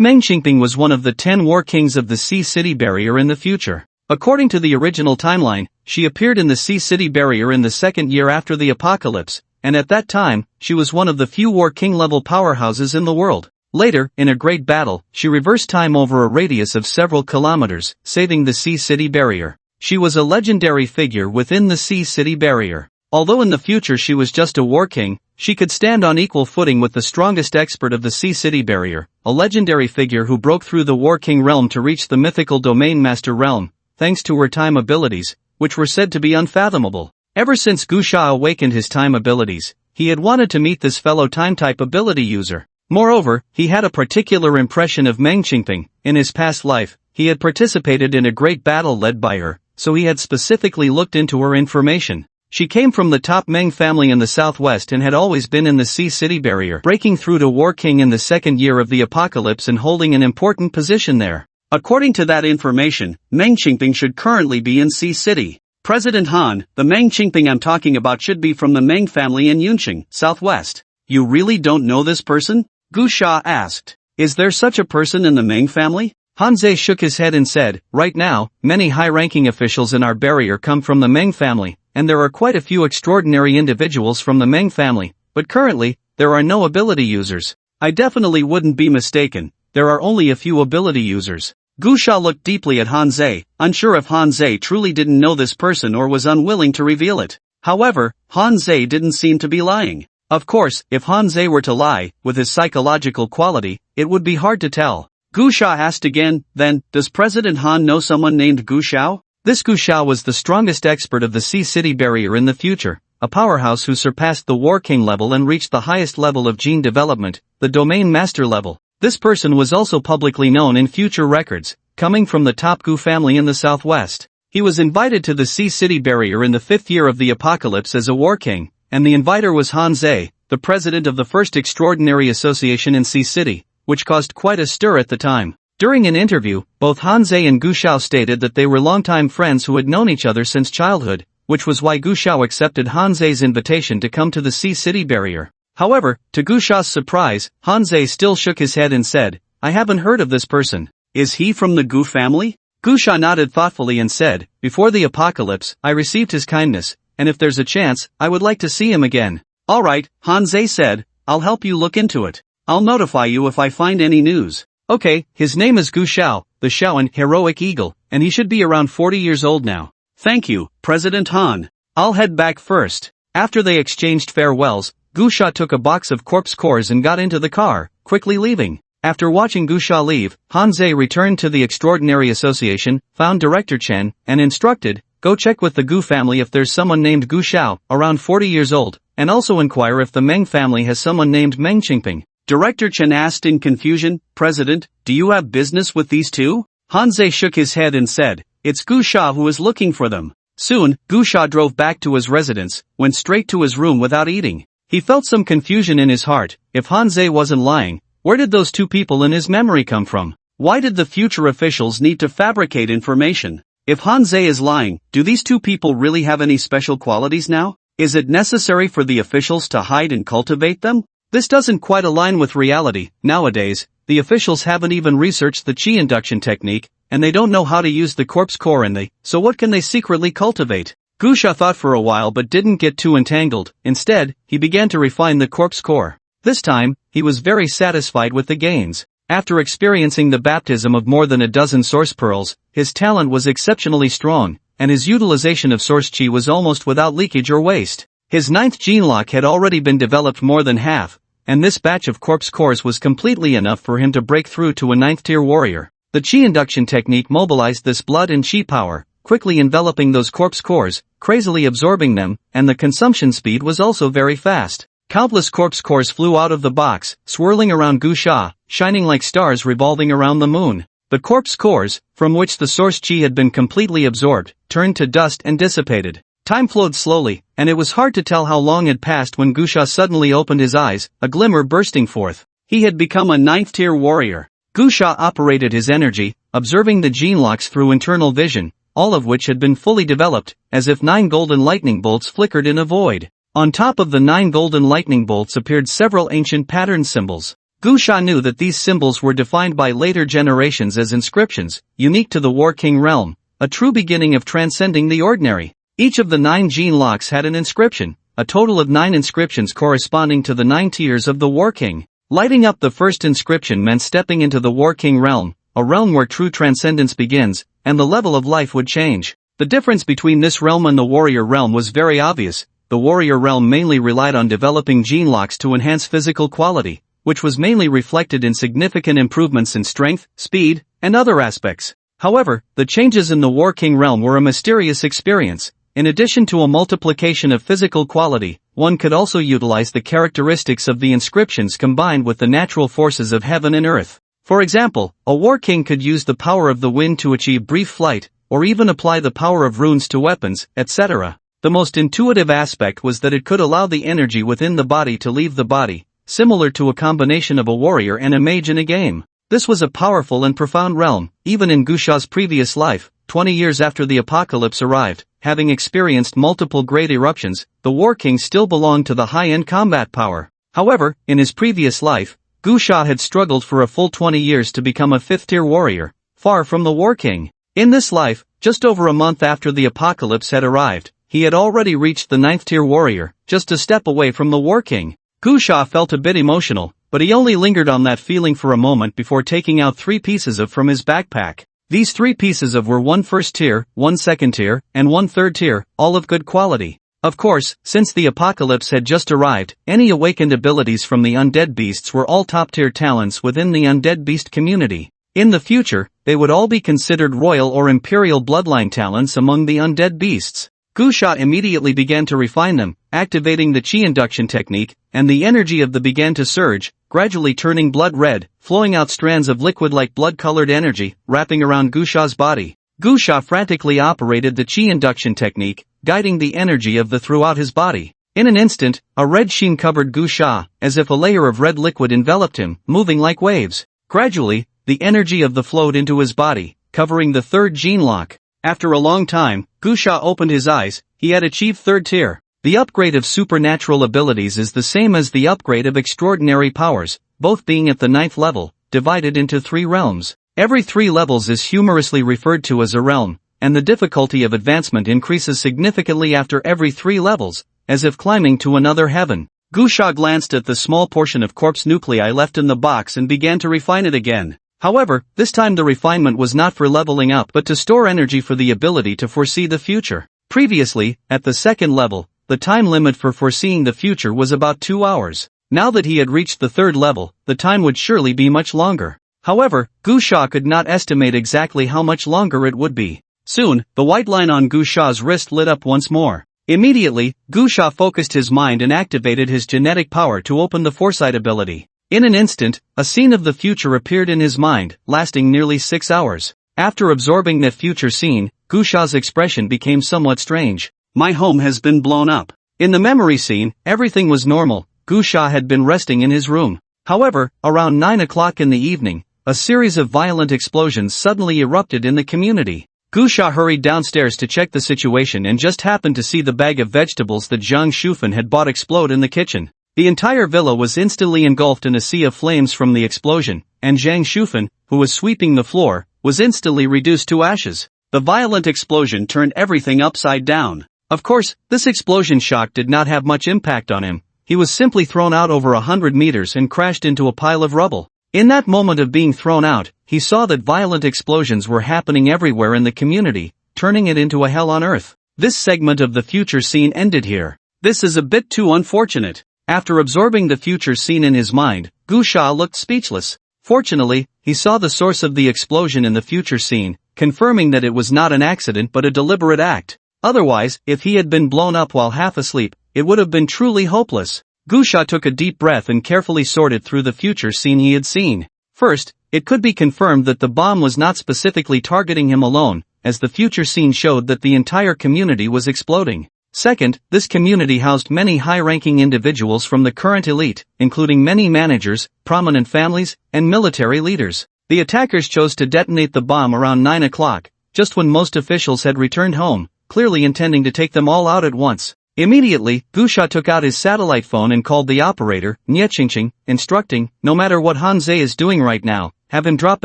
[SPEAKER 1] Meng Qingping was one of the 10 war kings of the Sea City Barrier in the future. According to the original timeline, she appeared in the Sea City Barrier in the second year after the apocalypse, and at that time, she was one of the few war king-level powerhouses in the world. Later, in a great battle, she reversed time over a radius of several kilometers, saving the Sea City Barrier. She was a legendary figure within the Sea City Barrier. Although in the future she was just a war king, she could stand on equal footing with the strongest expert of the Sea City Barrier, a legendary figure who broke through the War King realm to reach the mythical Domain Master realm, thanks to her time abilities, which were said to be unfathomable. Ever since Gu Sha awakened his time abilities, he had wanted to meet this fellow time-type ability user. Moreover, he had a particular impression of Meng Qingping. In his past life, he had participated in a great battle led by her, so he had specifically looked into her information. She came from the top Meng family in the southwest and had always been in the Sea City Barrier, breaking through to War King in the second year of the apocalypse and holding an important position there. According to that information, Meng Qingping should currently be in Sea City. President Han, the Meng Qingping I'm talking about should be from the Meng family in Yunqing, southwest. You really don't know this person? Gu Sha asked. Is there such a person in the Meng family? Hanzei shook his head and said, right now, many high-ranking officials in our barrier come from the Meng family, and there are quite a few extraordinary individuals from the Meng family, but currently, there are no ability users. I definitely wouldn't be mistaken, there are only a few ability users. Gu Sha looked deeply at Hanzei, unsure if Hanzei truly didn't know this person or was unwilling to reveal it. However, Hanzei didn't seem to be lying. Of course, if Hanzei were to lie, with his psychological quality, it would be hard to tell. Gu Sha asked again, then, does President Han know someone named Gu Shao? This Gu Shao was the strongest expert of the Sea City Barrier in the future, a powerhouse who surpassed the War King level and reached the highest level of gene development, the Domain Master level. This person was also publicly known in future records, coming from the top Gu family in the southwest. He was invited to the Sea City Barrier in the 5th year of the apocalypse as a War King, and the inviter was Hanzei, the president of the first extraordinary association in Sea City, which caused quite a stir at the time. During an interview, both Hanzei and Gu Shao stated that they were longtime friends who had known each other since childhood, which was why Gu Shao accepted Hanzei's invitation to come to the Sea City Barrier. However, to Gu Shao's surprise, Hanzei still shook his head and said, I haven't heard of this person. Is he from the Gu family? Gu Sha nodded thoughtfully and said, before the apocalypse, I received his kindness, and if there's a chance, I would like to see him again. Alright, Hanzei said, I'll help you look into it. I'll notify you if I find any news. Okay, his name is Gu Shao, the Shaoan Heroic Eagle, and he should be around 40 years old now. Thank you, President Han. I'll head back first. After they exchanged farewells, Gu Sha took a box of corpse cores and got into the car, quickly leaving. After watching Gu Sha leave, Hanzei returned to the Extraordinary Association, found Director Chen, and instructed, go check with the Gu family if there's someone named Gu Xiao, around 40 years old, and also inquire if the Meng family has someone named Meng Qingping. Director Chen asked in confusion, President, do you have business with these two? Hanzhe shook his head and said, it's Gu Xia who is looking for them. Soon, Gu Xia drove back to his residence, went straight to his room without eating. He felt some confusion in his heart. If Hanzhe wasn't lying, where did those two people in his memory come from? Why did the future officials need to fabricate information? If Hanzhe is lying, do these two people really have any special qualities now? Is it necessary for the officials to hide and cultivate them? This doesn't quite align with reality. Nowadays, the officials haven't even researched the qi induction technique, and they don't know how to use the corpse core so what can they secretly cultivate? Gu Xia thought for a while but didn't get too entangled. Instead, he began to refine the corpse core. This time, he was very satisfied with the gains. After experiencing the baptism of more than a dozen source pearls, his talent was exceptionally strong, and his utilization of source qi was almost without leakage or waste. His 9th gene lock had already been developed more than half, and this batch of corpse cores was completely enough for him to break through to a 9th tier warrior. The qi induction technique mobilized this blood and qi power, quickly enveloping those corpse cores, crazily absorbing them, and the consumption speed was also very fast. Countless corpse cores flew out of the box, swirling around Gu Xia, shining like stars revolving around the moon. The corpse cores, from which the source qi had been completely absorbed, turned to dust and dissipated. Time flowed slowly, and it was hard to tell how long had passed when Gu Xia suddenly opened his eyes, a glimmer bursting forth. He had become a 9th tier warrior. Gu Xia operated his energy, observing the gene locks through internal vision, all of which had been fully developed, as if 9 golden lightning bolts flickered in a void. On top of the 9 golden lightning bolts appeared several ancient pattern symbols. Gu Xia knew that these symbols were defined by later generations as inscriptions, unique to the War King realm, a true beginning of transcending the ordinary. Each of the 9 gene locks had an inscription, a total of 9 inscriptions corresponding to the 9 tiers of the War King. Lighting up the first inscription meant stepping into the War King realm, a realm where true transcendence begins, and the level of life would change. The difference between this realm and the warrior realm was very obvious. The warrior realm mainly relied on developing gene locks to enhance physical quality, which was mainly reflected in significant improvements in strength, speed, and other aspects. However, the changes in the War King realm were a mysterious experience. In addition to a multiplication of physical quality, one could also utilize the characteristics of the inscriptions combined with the natural forces of heaven and earth. For example, a War King could use the power of the wind to achieve brief flight, or even apply the power of runes to weapons, etc. The most intuitive aspect was that it could allow the energy within the body to leave the body, similar to a combination of a warrior and a mage in a game. This was a powerful and profound realm. Even in Gu Xia's previous life, 20 years after the apocalypse arrived, having experienced multiple great eruptions, the War King still belonged to the high-end combat power. However, in his previous life, Gu Xia had struggled for a full 20 years to become a 5th-tier warrior, far from the War King. In this life, just over a month after the apocalypse had arrived, he had already reached the 9th-tier warrior, just a step away from the War King. Gu Xia felt a bit emotional, but he only lingered on that feeling for a moment before taking out 3 pieces from his backpack. These 3 pieces were 1 first tier, 1 second tier, and 1 third tier, all of good quality. Of course, since the apocalypse had just arrived, any awakened abilities from the undead beasts were all top-tier talents within the undead beast community. In the future, they would all be considered royal or imperial bloodline talents among the undead beasts. Gu Xia immediately began to refine them, activating the qi induction technique, and the energy of the began to surge, gradually turning blood red, flowing out strands of liquid-like blood-colored energy, wrapping around Gu Xia's body. Gu Xia frantically operated the qi induction technique, guiding the energy of the throughout his body. In an instant, a red sheen covered Gu Xia, as if a layer of red liquid enveloped him, moving like waves. Gradually, the energy of the flowed into his body, covering the 3rd gene lock. After a long time, Gu Xia opened his eyes. He had achieved 3rd tier. The upgrade of supernatural abilities is the same as the upgrade of extraordinary powers, both being at the 9th level, divided into 3 realms. Every 3 levels is humorously referred to as a realm, and the difficulty of advancement increases significantly after every 3 levels, as if climbing to another heaven. Gu Xia glanced at the small portion of corpse nuclei left in the box and began to refine it again. However, this time the refinement was not for leveling up but to store energy for the ability to foresee the future. Previously, at the 2nd level, the time limit for foreseeing the future was about 2 hours. Now that he had reached the 3rd level, the time would surely be much longer. However, Gu Xia could not estimate exactly how much longer it would be. Soon, the white line on Gu Sha's wrist lit up once more. Immediately, Gu Sha focused his mind and activated his genetic power to open the foresight ability. In an instant, a scene of the future appeared in his mind, lasting nearly 6 hours. After absorbing that future scene, Gu Sha's expression became somewhat strange. My home has been blown up. In the memory scene, everything was normal. Gu Sha had been resting in his room. However, around 9 o'clock in the evening, a series of violent explosions suddenly erupted in the community. Gu Sha hurried downstairs to check the situation and just happened to see the bag of vegetables that Zhang Shufan had bought explode in the kitchen. The entire villa was instantly engulfed in a sea of flames from the explosion, and Zhang Shufan, who was sweeping the floor, was instantly reduced to ashes. The violent explosion turned everything upside down. Of course, this explosion shock did not have much impact on him. He was simply thrown out over 100 meters and crashed into a pile of rubble. In that moment of being thrown out, he saw that violent explosions were happening everywhere in the community, turning it into a hell on earth. This segment of the future scene ended here. This is a bit too unfortunate. After absorbing the future scene in his mind, Gu Sha looked speechless. Fortunately, he saw the source of the explosion in the future scene, confirming that it was not an accident but a deliberate act. Otherwise, if he had been blown up while half asleep, it would have been truly hopeless. Gu Sha took a deep breath and carefully sorted through the future scene he had seen. First, it could be confirmed that the bomb was not specifically targeting him alone, as the future scene showed that the entire community was exploding. Second, this community housed many high-ranking individuals from the current elite, including many managers, prominent families, and military leaders. The attackers chose to detonate the bomb around 9 o'clock, just when most officials had returned home, clearly intending to take them all out at once. Immediately, Gu Sha took out his satellite phone and called the operator, Niechingqing, instructing, no matter what Han Zhe is doing right now, have him drop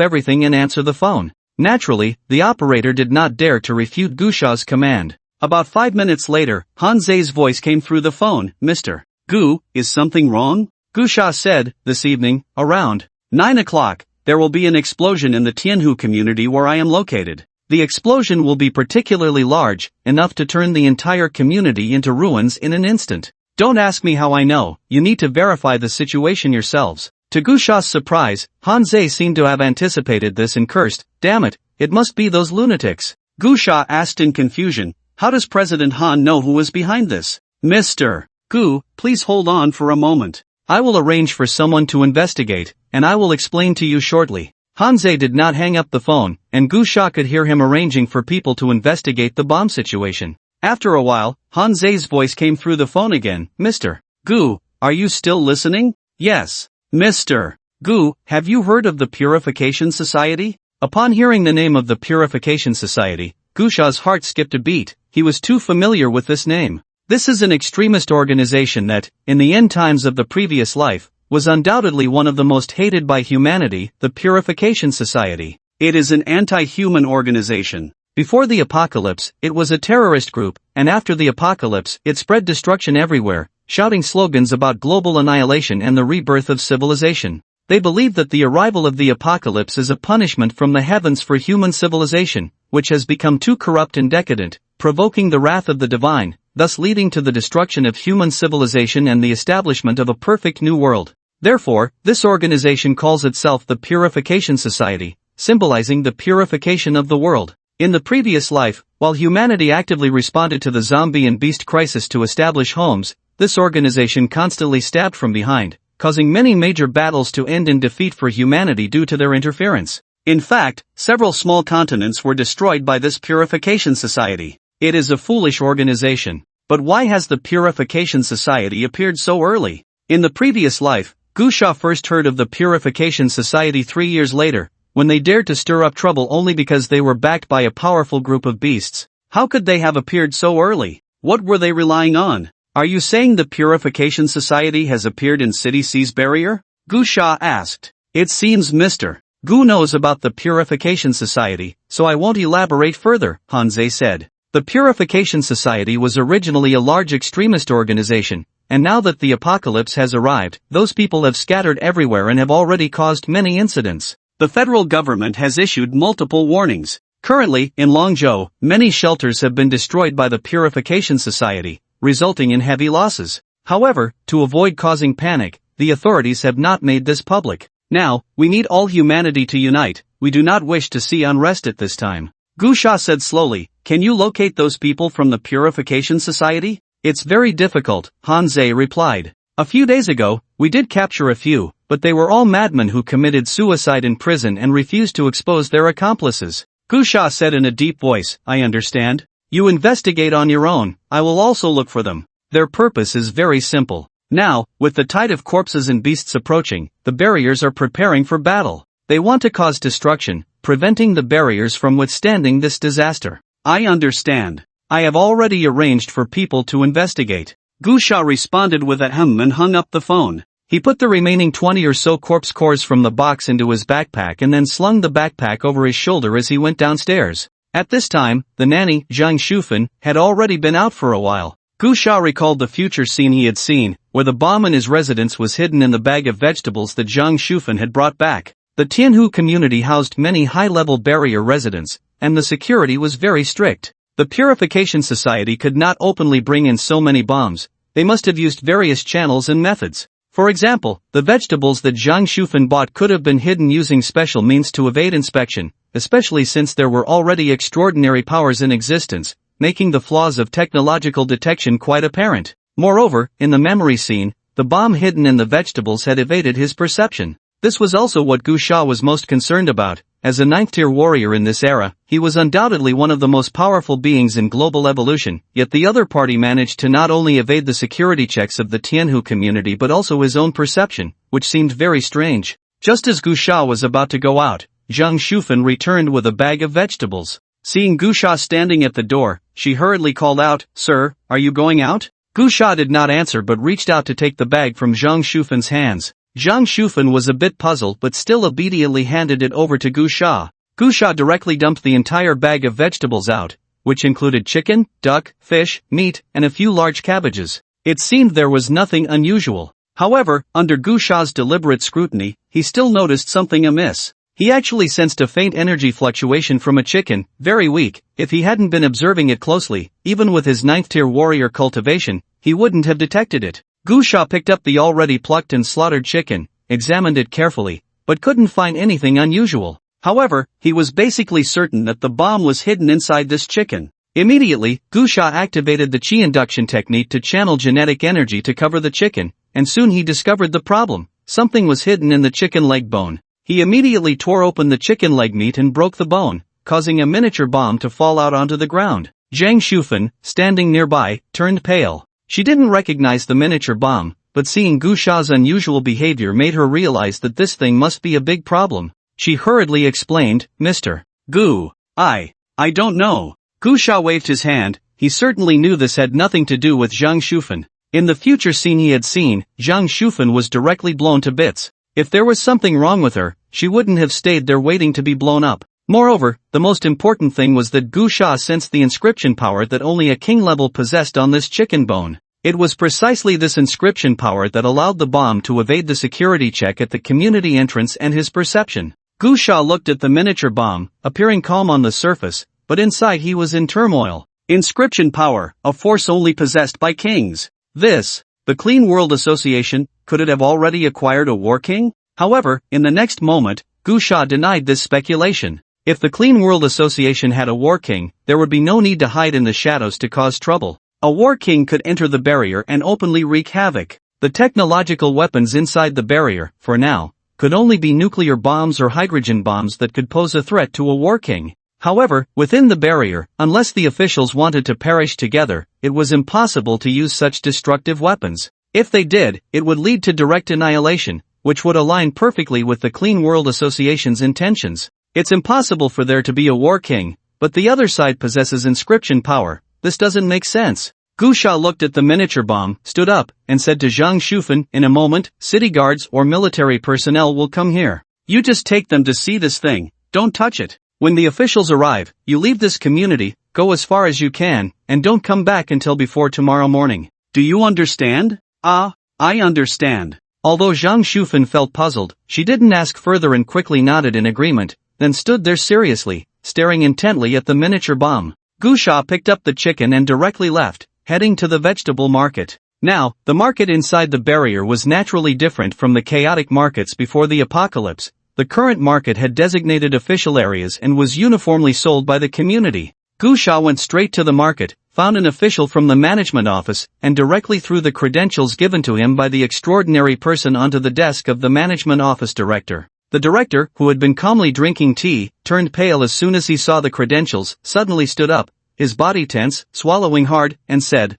[SPEAKER 1] everything and answer the phone. Naturally, the operator did not dare to refute Gu Sha's command. About 5 minutes later, Han Zhe's voice came through the phone. Mr. Gu, is something wrong? Gu Sha said, this evening, around 9 o'clock, there will be an explosion in the Tianhu community where I am located. The explosion will be particularly large, enough to turn the entire community into ruins in an instant. Don't ask me how I know, you need to verify the situation yourselves. To Gu Sha's surprise, Han Zhe seemed to have anticipated this and cursed, damn it, it must be those lunatics. Gu Sha asked in confusion, how does President Han know who is behind this? Mr. Gu, please hold on for a moment. I will arrange for someone to investigate, and I will explain to you shortly. Han Zhe did not hang up the phone, and Gu Sha could hear him arranging for people to investigate the bomb situation. After a while, Han Zhe's voice came through the phone again. Mr. Gu, are you still listening? Yes. Mr. Gu, have you heard of the Purification Society? Upon hearing the name of the Purification Society, Gu Sha's heart skipped a beat. He was too familiar with this name. This is an extremist organization that, in the end times of the previous life, was undoubtedly one of the most hated by humanity, the Purification Society. It is an anti-human organization. Before the apocalypse, it was a terrorist group, and after the apocalypse, it spread destruction everywhere, shouting slogans about global annihilation and the rebirth of civilization. They believe that the arrival of the apocalypse is a punishment from the heavens for human civilization, which has become too corrupt and decadent, provoking the wrath of the divine, thus leading to the destruction of human civilization and the establishment of a perfect new world. Therefore, this organization calls itself the Purification Society, symbolizing the purification of the world. In the previous life, while humanity actively responded to the zombie and beast crisis to establish homes, this organization constantly stabbed from behind, causing many major battles to end in defeat for humanity due to their interference. In fact, several small continents were destroyed by this Purification Society. It is a foolish organization. But why has the Purification Society appeared so early? In the previous life, Gu Sha first heard of the Purification Society 3 years later, when they dared to stir up trouble only because they were backed by a powerful group of beasts. How could they have appeared so early? What were they relying on? Are you saying the Purification Society has appeared in City Sea's barrier? Gu Sha asked. It seems Mr. Gu knows about the Purification Society, so I won't elaborate further, Han Zhe said. The Purification Society was originally a large extremist organization, and now that the apocalypse has arrived, those people have scattered everywhere and have already caused many incidents. The federal government has issued multiple warnings. Currently, in Longzhou, many shelters have been destroyed by the Purification Society, resulting in heavy losses. However, to avoid causing panic, the authorities have not made this public. Now, we need all humanity to unite. We do not wish to see unrest at this time. Gu Sha said slowly, "Can you locate those people from the Purification Society?" "It's very difficult," Han Zhe replied. "A few days ago, we did capture a few, but they were all madmen who committed suicide in prison and refused to expose their accomplices." Gu Sha said in a deep voice, "I understand. You investigate on your own, I will also look for them. Their purpose is very simple. Now, with the tide of corpses and beasts approaching, the barriers are preparing for battle. They want to cause destruction, preventing the barriers from withstanding this disaster." "I understand. I have already arranged for people to investigate." Gu Sha responded with a and hung up the phone. He put the remaining 20 or so corpse cores from the box into his backpack and then slung the backpack over his shoulder as he went downstairs. At this time, the nanny, Zhang Shufan, had already been out for a while. Gu Sha recalled the future scene he had seen, where the bomb in his residence was hidden in the bag of vegetables that Zhang Shufan had brought back. The Tianhu community housed many high-level barrier residents, and the security was very strict. The Purification Society could not openly bring in so many bombs. They must have used various channels and methods. For example, the vegetables that Zhang Shufan bought could have been hidden using special means to evade inspection, especially since there were already extraordinary powers in existence, making the flaws of technological detection quite apparent. Moreover, in the memory scene, the bomb hidden in the vegetables had evaded his perception. This was also what Gu Sha was most concerned about. As a 9th-tier warrior in this era, he was undoubtedly one of the most powerful beings in global evolution, yet the other party managed to not only evade the security checks of the Tianhu community but also his own perception, which seemed very strange. Just as Gu Sha was about to go out, Zhang Shufan returned with a bag of vegetables. Seeing Gu Sha standing at the door, she hurriedly called out, "Sir, are you going out?" Gu Sha did not answer but reached out to take the bag from Zhang Shufan's hands. Zhang Shufan was a bit puzzled but still obediently handed it over to Gu Sha. Gu Sha directly dumped the entire bag of vegetables out, which included chicken, duck, fish, meat, and a few large cabbages. It seemed there was nothing unusual. However, under Gu Sha's deliberate scrutiny, he still noticed something amiss. He actually sensed a faint energy fluctuation from a chicken, very weak. If he hadn't been observing it closely, even with his 9th-tier warrior cultivation, he wouldn't have detected it. Gu Sha picked up the already plucked and slaughtered chicken, examined it carefully, but couldn't find anything unusual. However, he was basically certain that the bomb was hidden inside this chicken. Immediately, Gu Sha activated the Qi induction technique to channel genetic energy to cover the chicken, and soon he discovered the problem. Something was hidden in the chicken leg bone. He immediately tore open the chicken leg meat and broke the bone, causing a miniature bomb to fall out onto the ground. Zhang Shufan, standing nearby, turned pale. She didn't recognize the miniature bomb, but seeing Gu Sha's unusual behavior made her realize that this thing must be a big problem. She hurriedly explained, "Mr. Gu, I don't know." Gu Sha waved his hand. He certainly knew this had nothing to do with Zhang Shufan. In the future scene he had seen, Zhang Shufan was directly blown to bits. If there was something wrong with her, she wouldn't have stayed there waiting to be blown up. Moreover, the most important thing was that Gu Sha sensed the inscription power that only a king level possessed on this chicken bone. It was precisely this inscription power that allowed the bomb to evade the security check at the community entrance and his perception. Gu Sha looked at the miniature bomb, appearing calm on the surface, but inside he was in turmoil. Inscription power, a force only possessed by kings. The Clean World Association, could it have already acquired a war king? However, in the next moment, Gu Sha denied this speculation. If the Clean World Association had a war king, there would be no need to hide in the shadows to cause trouble. A war king could enter the barrier and openly wreak havoc. The technological weapons inside the barrier, for now, could only be nuclear bombs or hydrogen bombs that could pose a threat to a war king. However, within the barrier, unless the officials wanted to perish together, it was impossible to use such destructive weapons. If they did, it would lead to direct annihilation, which would align perfectly with the Clean World Association's intentions. It's impossible for there to be a war king, but the other side possesses inscription power. This doesn't make sense. Gu Sha looked at the miniature bomb, stood up, and said to Zhang Shufan, "In a moment, city guards or military personnel will come here. You just take them to see this thing, don't touch it. When the officials arrive, you leave this community, go as far as you can, and don't come back until before tomorrow morning. Do you understand?" "Ah, I understand." Although Zhang Shufan felt puzzled, she didn't ask further and quickly nodded in agreement, then stood there seriously, staring intently at the miniature bomb. Gu Sha picked up the chicken and directly left, heading to the vegetable market. Now, the market inside the barrier was naturally different from the chaotic markets before the apocalypse. the current market had designated official areas and was uniformly sold by the community. Gu Sha went straight to the market, found an official from the management office, and directly threw the credentials given to him by the extraordinary person onto the desk of the management office director. The director, who had been calmly drinking tea, turned pale as soon as he saw the credentials, suddenly stood up, his body tense, swallowing hard, and said,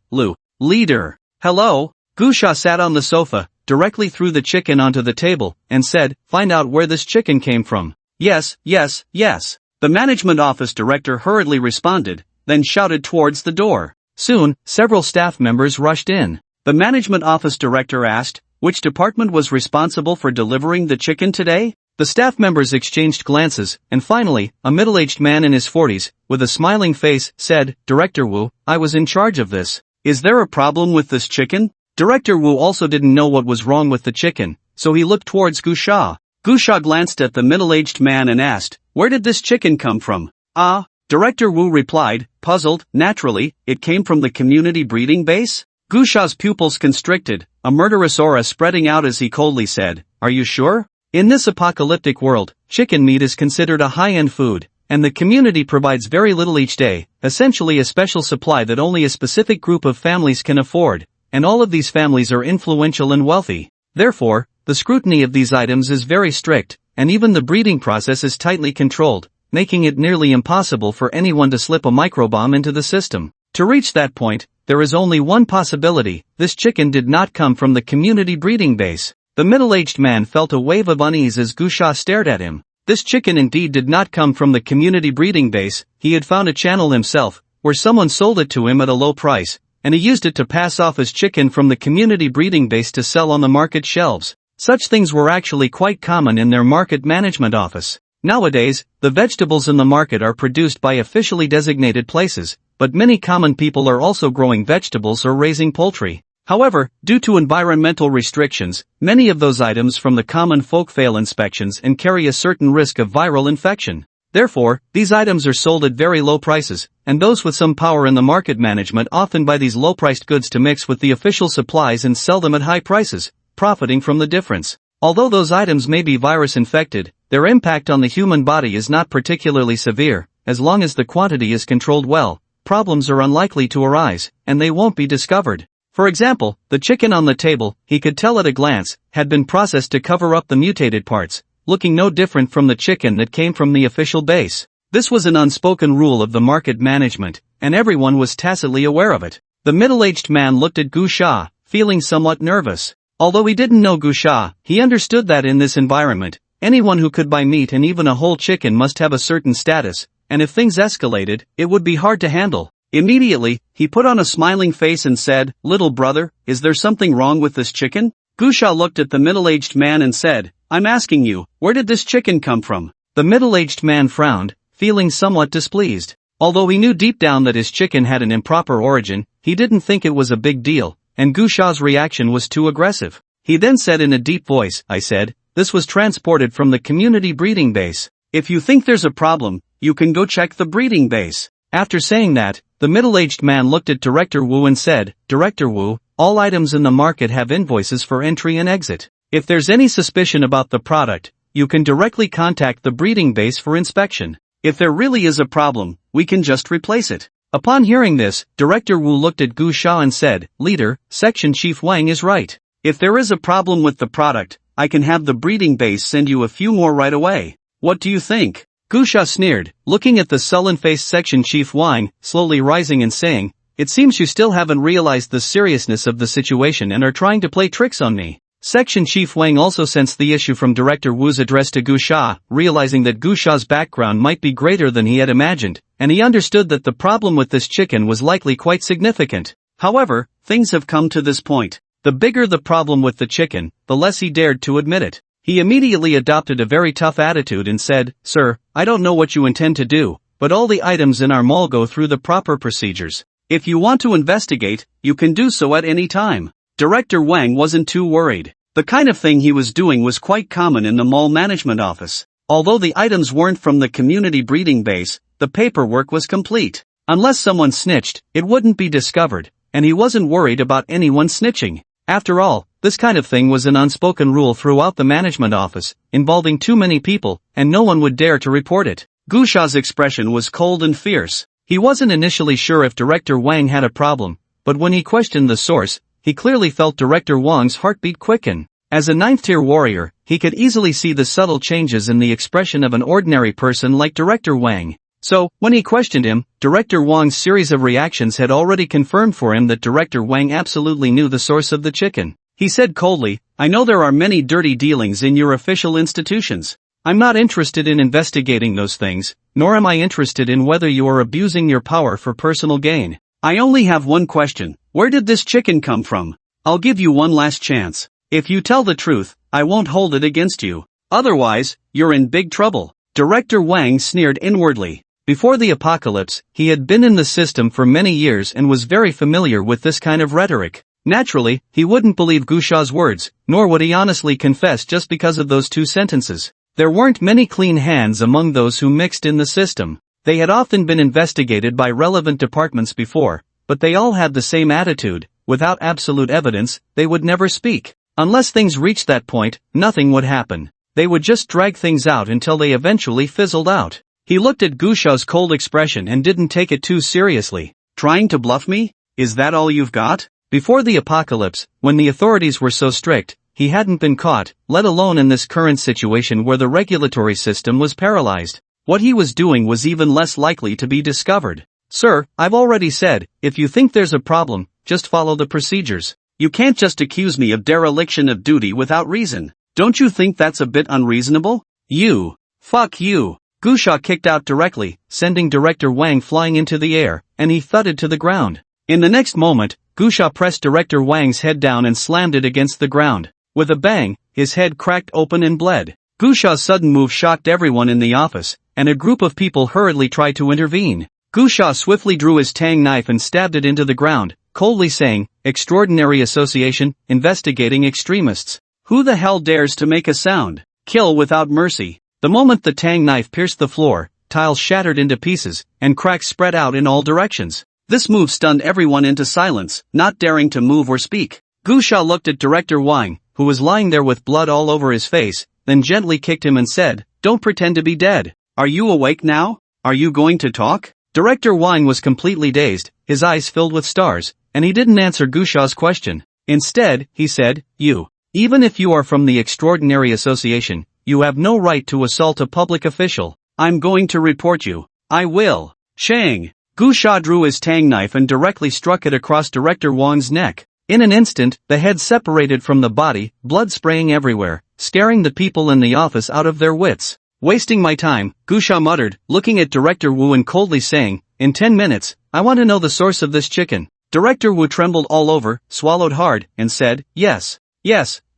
[SPEAKER 1] Leader. Hello? Gu Sha sat on the sofa, directly threw the chicken onto the table, and said, find out where this chicken came from. Yes. The management office director hurriedly responded, then shouted towards the door. Soon, several staff members rushed in. The management office director asked, which department was responsible for delivering the chicken today? The staff members exchanged glances, and finally, a middle-aged man in his 40s, with a smiling face, said, Director Wu, I was in charge of this. Is there a problem with this chicken? Director Wu also didn't know what was wrong with the chicken, so he looked towards Gu Sha. Gu Sha glanced at the middle-aged man and asked, where did this chicken come from? Director Wu replied, puzzled, naturally, it came from the community breeding base? Gu Sha's pupils constricted, a murderous aura spreading out as he coldly said, are you sure? In this apocalyptic world, chicken meat is considered a high-end food, and the community provides very little each day, essentially a special supply that only a specific group of families can afford, and all of these families are influential and wealthy. Therefore, the scrutiny of these items is very strict, and even the breeding process is tightly controlled, making it nearly impossible for anyone to slip a microbomb into the system. To reach that point, there is only one possibility: this chicken did not come from the community breeding base. The middle-aged man felt a wave of unease as Gu Sha stared at him. This chicken indeed did not come from the community breeding base. He had found a channel himself, where someone sold it to him at a low price, and he used it to pass off as chicken from the community breeding base to sell on the market shelves. Such things were actually quite common in their market management office. Nowadays, the vegetables in the market are produced by officially designated places, but many common people are also growing vegetables or raising poultry. However, due to environmental restrictions, many of those items from the common folk fail inspections and carry a certain risk of viral infection. Therefore, these items are sold at very low prices, and those with some power in the market management often buy these low-priced goods to mix with the official supplies and sell them at high prices, profiting from the difference. Although those items may be virus-infected, their impact on the human body is not particularly severe. As long as the quantity is controlled well, problems are unlikely to arise, and they won't be discovered. For example, the chicken on the table, he could tell at a glance, had been processed to cover up the mutated parts, looking no different from the chicken that came from the official base. This was an unspoken rule of the market management, and everyone was tacitly aware of it. The middle-aged man looked at Gu Sha, feeling somewhat nervous. Although he didn't know Gu Sha, he understood that in this environment, anyone who could buy meat and even a whole chicken must have a certain status, and if things escalated, it would be hard to handle. Immediately, he put on a smiling face and said, "Little brother, is there something wrong with this chicken?" Gu Sha looked at the middle-aged man and said, "I'm asking you, where did this chicken come from?" The middle-aged man frowned, feeling somewhat displeased. Although he knew deep down that his chicken had an improper origin, he didn't think it was a big deal, and Gu Sha's reaction was too aggressive. He then said in a deep voice, "I said, this was transported from the community breeding base. If you think there's a problem, you can go check the breeding base." After saying that, the middle-aged man looked at Director Wu and said, "Director Wu, all items in the market have invoices for entry and exit. If there's any suspicion about the product, you can directly contact the breeding base for inspection. If there really is a problem, we can just replace it." Upon hearing this, Director Wu looked at Gu Sha and said, "Leader, Section Chief Wang is right. If there is a problem with the product, I can have the breeding base send you a few more right away. What do you think?" Gu Sha sneered, looking at the sullen-faced Section Chief Wang, slowly rising and saying, "It seems you still haven't realized the seriousness of the situation and are trying to play tricks on me." Section Chief Wang also sensed the issue from Director Wu's address to Gu Sha, realizing that Gu Sha's background might be greater than he had imagined, and he understood that the problem with this chicken was likely quite significant. However, things have come to this point. The bigger the problem with the chicken, the less he dared to admit it. He immediately adopted a very tough attitude and said, "Sir, I don't know what you intend to do, but all the items in our mall go through the proper procedures. If you want to investigate, you can do so at any time." Director Wang wasn't too worried. The kind of thing he was doing was quite common in the mall management office. Although the items weren't from the community breeding base, the paperwork was complete. Unless someone snitched, it wouldn't be discovered, and he wasn't worried about anyone snitching. After all, This kind of thing was an unspoken rule throughout the management office, involving too many people, and no one would dare to report it. Gu Sha's expression was cold and fierce. He wasn't initially sure if Director Wang had a problem, but when he questioned the source, he clearly felt Director Wang's heartbeat quicken. As a ninth-tier warrior, he could easily see the subtle changes in the expression of an ordinary person like Director Wang. So, when he questioned him, Director Wang's series of reactions had already confirmed for him that Director Wang absolutely knew the source of the chicken. He said coldly, "I know there are many dirty dealings in your official institutions. I'm not interested in investigating those things, nor am I interested in whether you are abusing your power for personal gain. I only have one question: where did this chicken come from? I'll give you one last chance. If you tell the truth, I won't hold it against you. Otherwise, you're in big trouble." Director Wang sneered inwardly. Before the apocalypse, he had been in the system for many years and was very familiar with this kind of rhetoric. Naturally, he wouldn't believe Gu Sha's words, nor would he honestly confess just because of those two sentences. There weren't many clean hands among those who mixed in the system. They had often been investigated by relevant departments before, but they all had the same attitude: without absolute evidence, they would never speak. Unless things reached that point, nothing would happen. They would just drag things out until they eventually fizzled out. He looked at Gu Sha's cold expression and didn't take it too seriously. "Trying to bluff me? Is that all you've got?" Before the apocalypse, when the authorities were so strict, he hadn't been caught, let alone in this current situation where the regulatory system was paralyzed. What he was doing was even less likely to be discovered. "Sir, I've already said, if you think there's a problem, just follow the procedures. You can't just accuse me of dereliction of duty without reason. Don't you think that's a bit unreasonable? You. Fuck you." Gu Sha kicked out directly, sending Director Wang flying into the air, and he thudded to the ground. In the next moment, Gu Sha pressed Director Wang's head down and slammed it against the ground. With a bang, his head cracked open and bled. Gu Sha's sudden move shocked everyone in the office, and a group of people hurriedly tried to intervene. Gu Sha swiftly drew his tang knife and stabbed it into the ground, coldly saying, "Extraordinary Association, investigating extremists. Who the hell dares to make a sound? Kill without mercy." The moment the tang knife pierced the floor, tiles shattered into pieces, and cracks spread out in all directions. This move stunned everyone into silence, not daring to move or speak. Gu Sha looked at Director Wang, who was lying there with blood all over his face, then gently kicked him and said, "Don't pretend to be dead. Are you awake now? Are you going to talk?" Director Wang was completely dazed, his eyes filled with stars, and he didn't answer Gu Sha's question. Instead, he said, Even if you are from the Extraordinary Association, you have no right to assault a public official. I'm going to report you. I will." Shang. Gu Sha drew his tang knife and directly struck it across Director Wang's neck. In an instant, the head separated from the body, blood spraying everywhere, scaring the people in the office out of their wits. "Wasting my time," Gu Sha muttered, looking at Director Wu and coldly saying, "In 10 minutes, I want to know the source of this chicken." Director Wu trembled all over, swallowed hard, and said, Yes,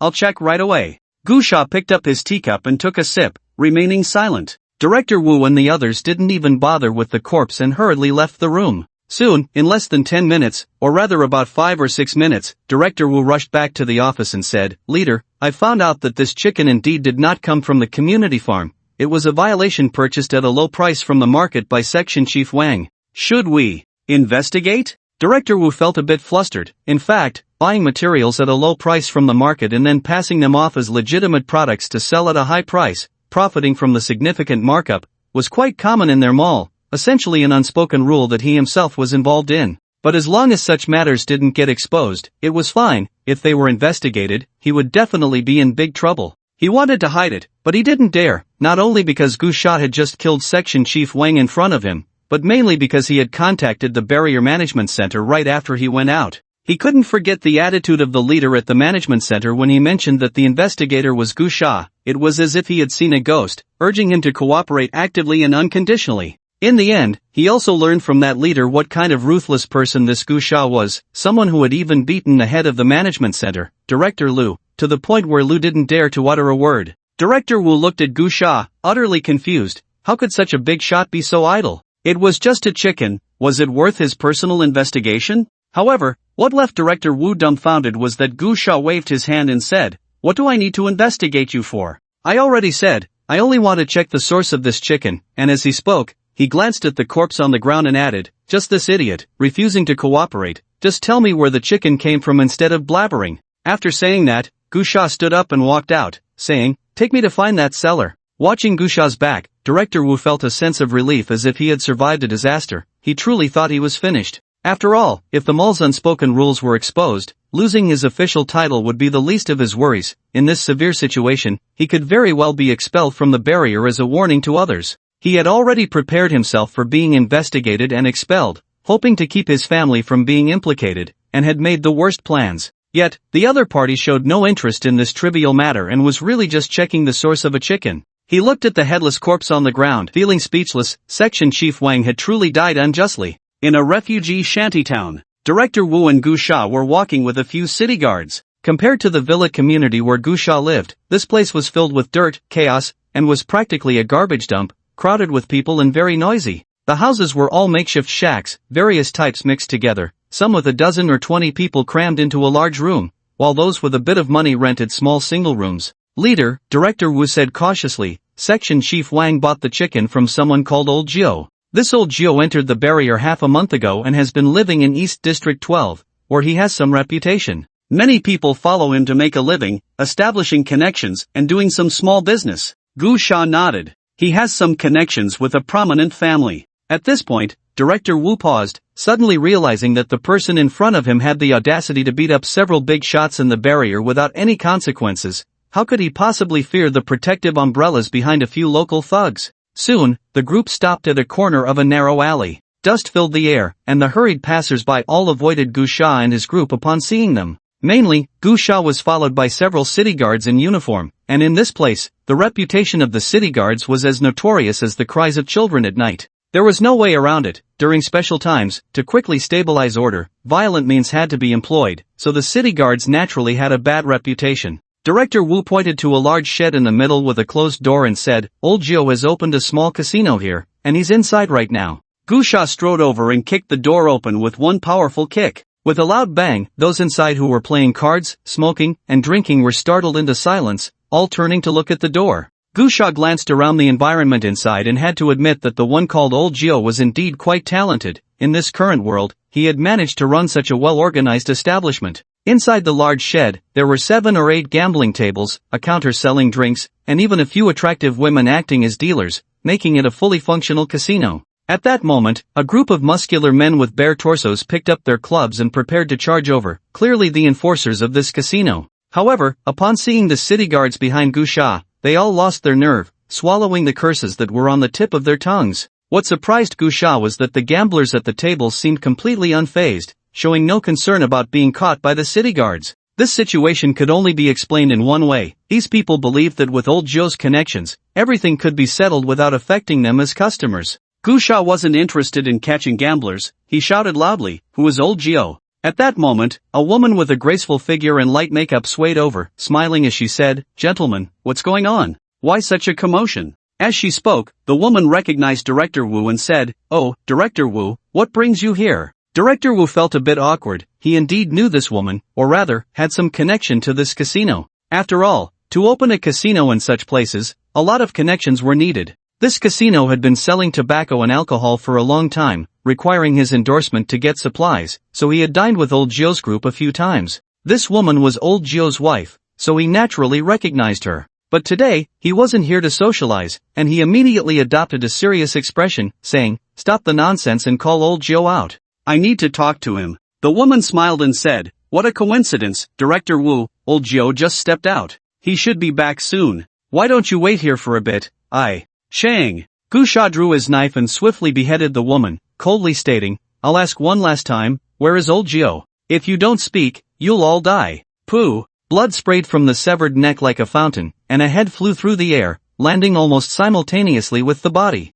[SPEAKER 1] I'll check right away." Gu Sha picked up his teacup and took a sip, remaining silent. Director Wu and the others didn't even bother with the corpse and hurriedly left the room. Soon, in less than 10 minutes, or rather about 5 or 6 minutes, Director Wu rushed back to the office and said, "Leader, I found out that this chicken indeed did not come from the community farm. It was a violation purchased at a low price from the market by Section Chief Wang. Should we investigate?" Director Wu felt a bit flustered. In fact, buying materials at a low price from the market and then passing them off as legitimate products to sell at a high price, profiting from the significant markup, was quite common in their mall, essentially an unspoken rule that he himself was involved in. But as long as such matters didn't get exposed, it was fine. If they were investigated, he would definitely be in big trouble. He wanted to hide it, but he didn't dare, not only because Gu Sha had just killed Section Chief Wang in front of him, but mainly because he had contacted the Barrier Management Center right after he went out. He couldn't forget the attitude of the leader at the management center when he mentioned that the investigator was Gu Sha. It was as if he had seen a ghost, urging him to cooperate actively and unconditionally. In the end, he also learned from that leader what kind of ruthless person this Gu Sha was, someone who had even beaten the head of the management center, Director Liu, to the point where Liu didn't dare to utter a word. Director Wu looked at Gu Sha, utterly confused. How could such a big shot be so idle? It was just a chicken. Was it worth his personal investigation? However, what left Director Wu dumbfounded was that Gu Sha waved his hand and said, "What do I need to investigate you for? I already said, I only want to check the source of this chicken," and as he spoke, he glanced at the corpse on the ground and added, "Just this idiot, refusing to cooperate. Just tell me where the chicken came from instead of blabbering." After saying that, Gusha stood up and walked out, saying, "Take me to find that seller." Watching Gusha's back, Director Wu felt a sense of relief as if he had survived a disaster. He truly thought he was finished. After all, if the mall's unspoken rules were exposed, losing his official title would be the least of his worries. In this severe situation, he could very well be expelled from the barrier as a warning to others. He had already prepared himself for being investigated and expelled, hoping to keep his family from being implicated, and had made the worst plans. Yet, the other party showed no interest in this trivial matter and was really just checking the source of a chicken. He looked at the headless corpse on the ground, feeling speechless. Section Chief Wang had truly died unjustly. In a refugee shantytown, Director Wu and Gusha were walking with a few city guards. Compared to the villa community where Gusha lived, this place was filled with dirt, chaos, and was practically a garbage dump, crowded with people and very noisy. The houses were all makeshift shacks, various types mixed together, some with a dozen or 20 people crammed into a large room, while those with a bit of money rented small single rooms. "Leader," Director Wu said cautiously, "Section Chief Wang bought the chicken from someone called Old Gio. This Old Gio entered the barrier half a month ago and has been living in East District 12, where he has some reputation. Many people follow him to make a living, establishing connections and doing some small business." Gusha nodded. "He has some connections with a prominent family." At this point, Director Wu paused, suddenly realizing that the person in front of him had the audacity to beat up several big shots in the barrier without any consequences. How could he possibly fear the protective umbrellas behind a few local thugs? Soon, the group stopped at a corner of a narrow alley. Dust filled the air, and the hurried passers-by all avoided Gusha and his group upon seeing them. Mainly, Gusha was followed by several city guards in uniform, and in this place, the reputation of the city guards was as notorious as the cries of children at night. There was no way around it. During special times, to quickly stabilize order, violent means had to be employed, so the city guards naturally had a bad reputation. Director Wu pointed to a large shed in the middle with a closed door and said, "Old Gio has opened a small casino here, and he's inside right now." Gusha strode over and kicked the door open with one powerful kick. With a loud bang, those inside who were playing cards, smoking, and drinking were startled into silence, all turning to look at the door. Gusha glanced around the environment inside and had to admit that the one called Old Gio was indeed quite talented. In this current world, he had managed to run such a well-organized establishment. Inside the large shed, there were 7 or 8 gambling tables, a counter selling drinks, and even a few attractive women acting as dealers, making it a fully functional casino. At that moment, a group of muscular men with bare torsos picked up their clubs and prepared to charge over, clearly the enforcers of this casino. However, upon seeing the city guards behind Gusha, they all lost their nerve, swallowing the curses that were on the tip of their tongues. What surprised Gusha was that the gamblers at the tables seemed completely unfazed, showing no concern about being caught by the city guards. This situation could only be explained in one way. These people believed that with Old Gio's connections, everything could be settled without affecting them as customers. Gusha wasn't interested in catching gamblers. He shouted loudly, "Who is Old Gio?" At that moment, a woman with a graceful figure and light makeup swayed over, smiling as she said, "Gentlemen, what's going on? Why such a commotion?" As she spoke, the woman recognized Director Wu and said, "Oh, Director Wu, what brings you here?" Director Wu felt a bit awkward. He indeed knew this woman, or rather, had some connection to this casino. After all, to open a casino in such places, a lot of connections were needed. This casino had been selling tobacco and alcohol for a long time, requiring his endorsement to get supplies, so he had dined with Old Gio's group a few times. This woman was Old Gio's wife, so he naturally recognized her. But today, he wasn't here to socialize, and he immediately adopted a serious expression, saying, "Stop the nonsense and call Old Gio out. I need to talk to him." The woman smiled and said, "What a coincidence, Director Wu, Old Gio just stepped out. He should be back soon. Why don't you wait here for a bit? Shang." Gusha drew his knife and swiftly beheaded the woman, coldly stating, "I'll ask one last time, where is Old Gio? If you don't speak, you'll all die." Pooh! Blood sprayed from the severed neck like a fountain, and a head flew through the air, landing almost simultaneously with the body.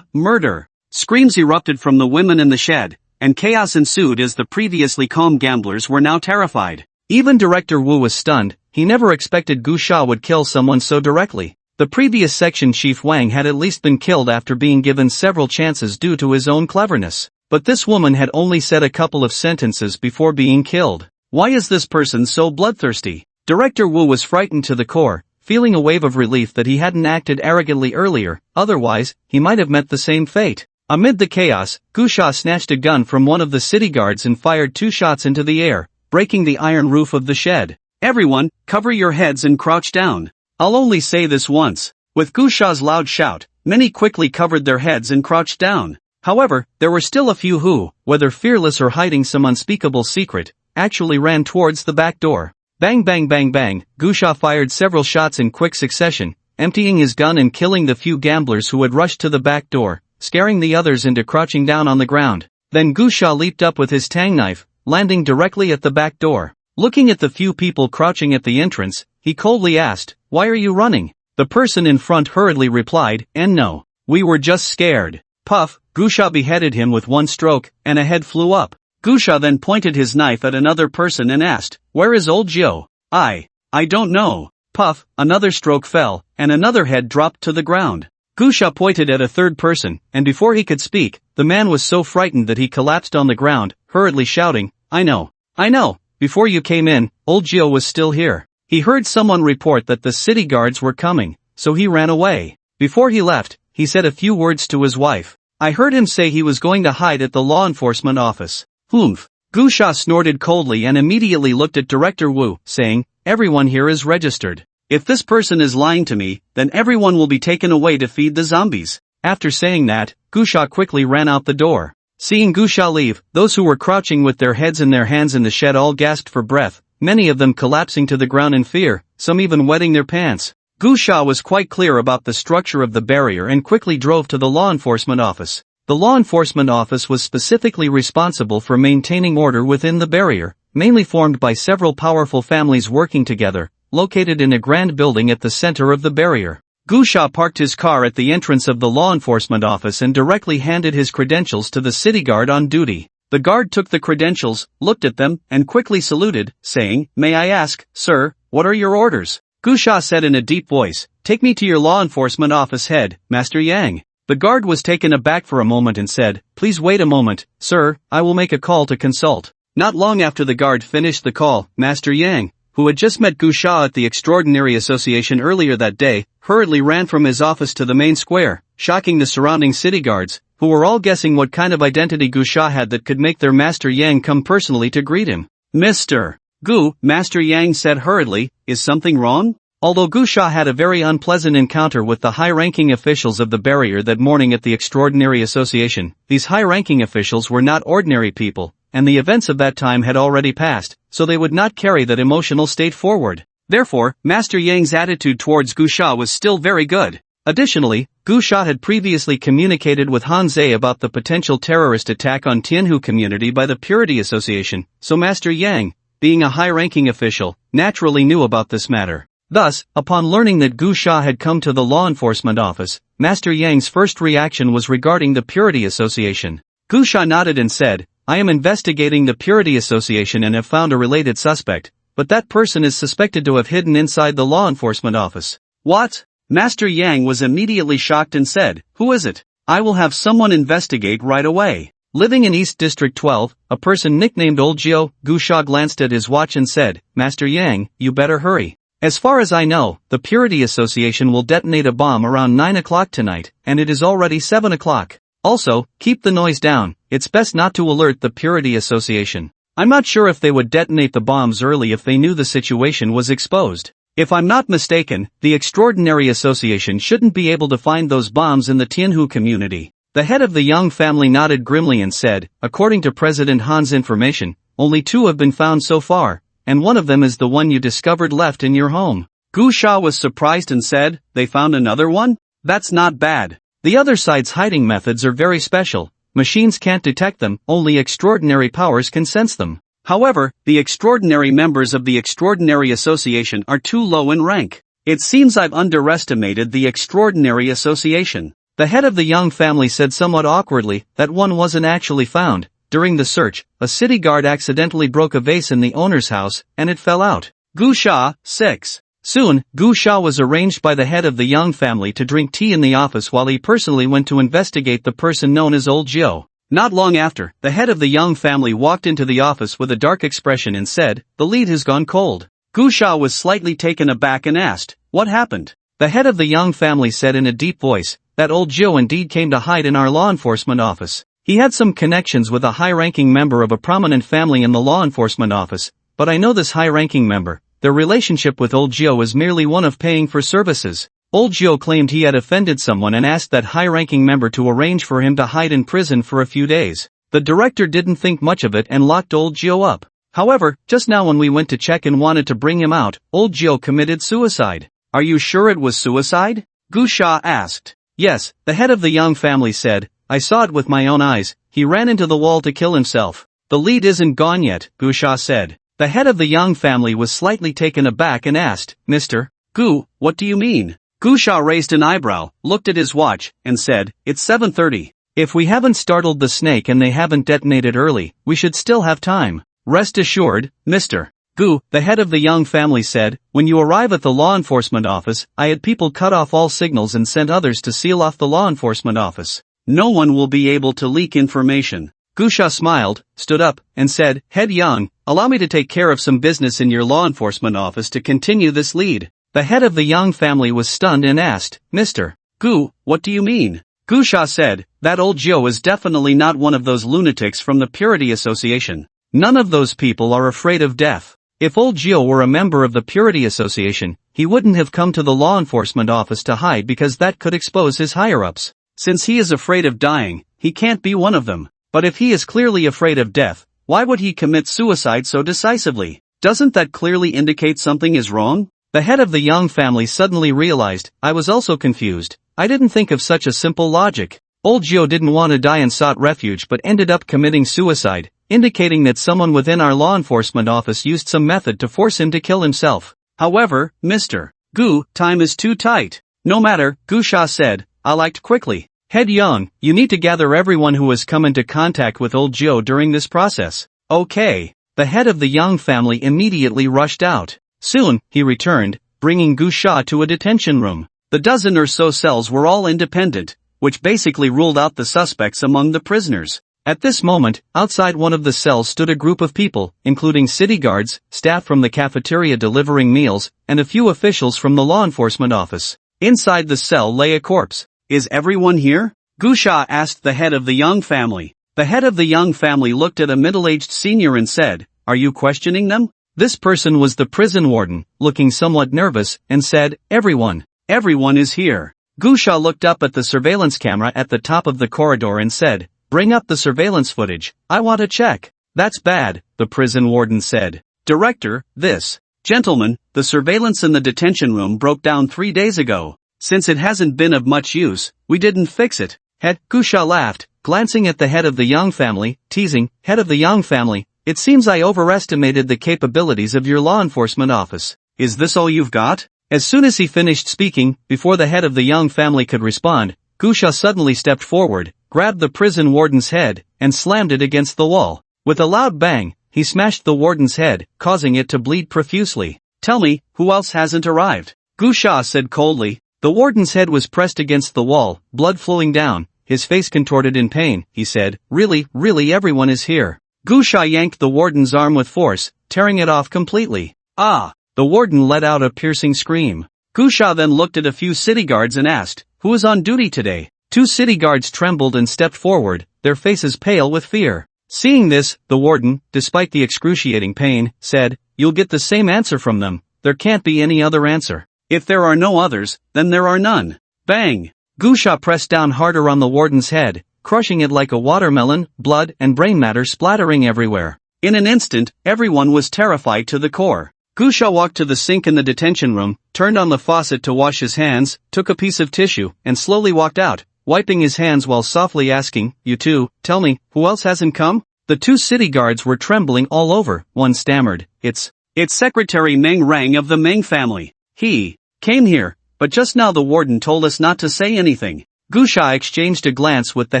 [SPEAKER 1] Murder! Screams erupted from the women in the shed, and chaos ensued as the previously calm gamblers were now terrified. Even Director Wu was stunned. He never expected Gusha would kill someone so directly. The previous section chief Wang had at least been killed after being given several chances due to his own cleverness. But this woman had only said a couple of sentences before being killed. Why is this person so bloodthirsty? Director Wu was frightened to the core, feeling a wave of relief that he hadn't acted arrogantly earlier, otherwise, he might have met the same fate. Amid the chaos, Gusha snatched a gun from one of the city guards and fired 2 shots into the air, breaking the iron roof of the shed. Everyone, cover your heads and crouch down. I'll only say this once. With Gusha's loud shout, many quickly covered their heads and crouched down. However, there were still a few who, whether fearless or hiding some unspeakable secret, actually ran towards the back door. Bang bang bang bang, Gusha fired several shots in quick succession, emptying his gun and killing the few gamblers who had rushed to the back door, scaring the others into crouching down on the ground. Then Gusha leaped up with his tang knife, landing directly at the back door. Looking at the few people crouching at the entrance, he coldly asked, "Why are you running?" The person in front hurriedly replied, "No. We were just scared." Puff, Gusha beheaded him with one stroke, and a head flew up. Gusha then pointed his knife at another person and asked, "Where is old Joe?" I don't know." Puff, another stroke fell, and another head dropped to the ground. Gusha pointed at a third person, and before he could speak, the man was so frightened that he collapsed on the ground, hurriedly shouting, I know. Before you came in, old Joe was still here. He heard someone report that the city guards were coming, so he ran away. Before he left, he said a few words to his wife. I heard him say he was going to hide at the law enforcement office. Humph. Gusha snorted coldly and immediately looked at Director Wu, saying, "Everyone here is registered. If this person is lying to me, then everyone will be taken away to feed the zombies." After saying that, Gusha quickly ran out the door. Seeing Gusha leave, those who were crouching with their heads in their hands in the shed all gasped for breath, many of them collapsing to the ground in fear, some even wetting their pants. Gusha was quite clear about the structure of the barrier and quickly drove to the law enforcement office. The law enforcement office was specifically responsible for maintaining order within the barrier, mainly formed by several powerful families working together, located in a grand building at the center of the barrier. Gusha parked his car at the entrance of the law enforcement office and directly handed his credentials to the city guard on duty. The guard took the credentials, looked at them, and quickly saluted, saying, "May I ask, sir, what are your orders?" Gusha said in a deep voice, "Take me to your law enforcement office head, Master Yang." The guard was taken aback for a moment and said, "Please wait a moment, sir, I will make a call to consult." Not long after the guard finished the call, Master Yang, who had just met Gusha at the Extraordinary Association earlier that day, hurriedly ran from his office to the main square, shocking the surrounding city guards, who were all guessing what kind of identity Gusha had that could make their Master Yang come personally to greet him. "Mr. Gu," Master Yang said hurriedly, "is something wrong?" Although Gusha had a very unpleasant encounter with the high-ranking officials of the barrier that morning at the Extraordinary Association, these high-ranking officials were not ordinary people, and the events of that time had already passed, so they would not carry that emotional state forward. Therefore, Master Yang's attitude towards Gusha was still very good. Additionally, Gusha had previously communicated with Hanzei about the potential terrorist attack on Tianhu community by the Purity Association, so Master Yang, being a high-ranking official, naturally knew about this matter. Thus, upon learning that Gusha had come to the law enforcement office, Master Yang's first reaction was regarding the Purity Association. Gusha nodded and said, "I am investigating the Purity Association and have found a related suspect, but that person is suspected to have hidden inside the law enforcement office." "What?" Master Yang was immediately shocked and said, "Who is it? I will have someone investigate right away." Living in East District 12, a person nicknamed Old Gio, Gusha glanced at his watch and said, "Master Yang, you better hurry. As far as I know, the Purity Association will detonate a bomb around 9 o'clock tonight, and it is already 7 o'clock. Also, keep the noise down, it's best not to alert the Purity Association. I'm not sure if they would detonate the bombs early if they knew the situation was exposed. If I'm not mistaken, the Extraordinary Association shouldn't be able to find those bombs in the Tianhu community." The head of the Young family nodded grimly and said, "According to President Han's information, only 2 have been found so far, and one of them is the one you discovered left in your home." Gusha was surprised and said, "They found another one? That's not bad. The other side's hiding methods are very special. Machines can't detect them, only extraordinary powers can sense them. However, the extraordinary members of the Extraordinary Association are too low in rank. It seems I've underestimated the Extraordinary Association." The head of the Young family said somewhat awkwardly that one wasn't actually found. During the search, a city guard accidentally broke a vase in the owner's house, and it fell out. Gusha, 6. Soon, Gusha was arranged by the head of the Young family to drink tea in the office while he personally went to investigate the person known as Old Gio. Not long after, the head of the Young family walked into the office with a dark expression and said, "The lead has gone cold." Gusha was slightly taken aback and asked, "What happened?" The head of the Young family said in a deep voice, "That Old Gio indeed came to hide in our law enforcement office. He had some connections with a high-ranking member of a prominent family in the law enforcement office, but I know this high-ranking member. Their relationship with Old Gio is merely one of paying for services. Old Gio claimed he had offended someone and asked that high-ranking member to arrange for him to hide in prison for a few days. The director didn't think much of it and locked Old Gio up. However, just now when we went to check and wanted to bring him out, Old Gio committed suicide. Are you sure it was suicide? Gu Sha asked. Yes, the head of the Young family said. I saw it with my own eyes. He ran into the wall to kill himself. The lead isn't gone yet, Gu Sha said. The head of the Young family was slightly taken aback and asked, Mr. Gu, what do you mean? Gu Sha raised an eyebrow, looked at his watch, and said, It's 7:30. If we haven't startled the snake and they haven't detonated early, we should still have time. Rest assured, Mr. Gu, the head of the Young family said, when you arrive at the law enforcement office, I had people cut off all signals and sent others to seal off the law enforcement office. No one will be able to leak information. Gu Sha smiled, stood up, and said, Head Young, allow me to take care of some business in your law enforcement office to continue this lead. The head of the Young family was stunned and asked, Mr. Gu, what do you mean? Gu Sha said, that Old Gio is definitely not one of those lunatics from the Purity Association. None of those people are afraid of death. If Old Gio were a member of the Purity Association, he wouldn't have come to the law enforcement office to hide because that could expose his higher-ups. Since he is afraid of dying, he can't be one of them. But if he is clearly afraid of death, why would he commit suicide so decisively? Doesn't that clearly indicate something is wrong? The head of the Young family suddenly realized, I was also confused. I didn't think of such a simple logic. Old Gio didn't want to die and sought refuge but ended up committing suicide, indicating that someone within our law enforcement office used some method to force him to kill himself. However, Mr. Gu, time is too tight. No matter, Gu Sha said, I'll act quickly. Head Young, you need to gather everyone who has come into contact with Old Gio during this process. Okay. The head of the Young family immediately rushed out. Soon, he returned, bringing Gu Sha to a detention room. The dozen or so cells were all independent, which basically ruled out the suspects among the prisoners. At this moment, outside one of the cells stood a group of people, including city guards, staff from the cafeteria delivering meals, and a few officials from the law enforcement office. Inside the cell lay a corpse. Is everyone here? Gu Sha asked the head of the Young family. The head of the Young family looked at a middle-aged senior and said, Are you questioning them? This person was the prison warden, looking somewhat nervous, and said, Everyone. Everyone is here. Gu Sha looked up at the surveillance camera at the top of the corridor and said, Bring up the surveillance footage. I want to check. That's bad, the prison warden said. Director, this. Gentlemen, the surveillance in the detention room broke down 3 days ago. Since it hasn't been of much use, we didn't fix it. Head, Gu Sha laughed, glancing at the head of the Young family, teasing, Head of the Young family, it seems I overestimated the capabilities of your law enforcement office. Is this all you've got? As soon as he finished speaking, before the head of the Young family could respond, Gu Sha suddenly stepped forward, grabbed the prison warden's head, and slammed it against the wall. With a loud bang, he smashed the warden's head, causing it to bleed profusely. Tell me, who else hasn't arrived? Gu Sha said coldly. The warden's head was pressed against the wall, blood flowing down, his face contorted in pain. He said, Really everyone is here. Gu Sha yanked the warden's arm with force, tearing it off completely. Ah! The warden let out a piercing scream. Gu Sha then looked at a few city guards and asked, Who is on duty today? 2 city guards trembled and stepped forward, their faces pale with fear. Seeing this, the warden, despite the excruciating pain, said, You'll get the same answer from them. There can't be any other answer. If there are no others, then there are none. Bang! Gu Sha pressed down harder on the warden's head, crushing it like a watermelon, blood and brain matter splattering everywhere. In an instant, everyone was terrified to the core. Gu Sha walked to the sink in the detention room, turned on the faucet to wash his hands, took a piece of tissue, and slowly walked out, wiping his hands while softly asking, You two, tell me, who else hasn't come? The 2 city guards were trembling all over. One stammered, It's Secretary Meng Rang of the Meng family. He came here, but just now the warden told us not to say anything. Gu Sha exchanged a glance with the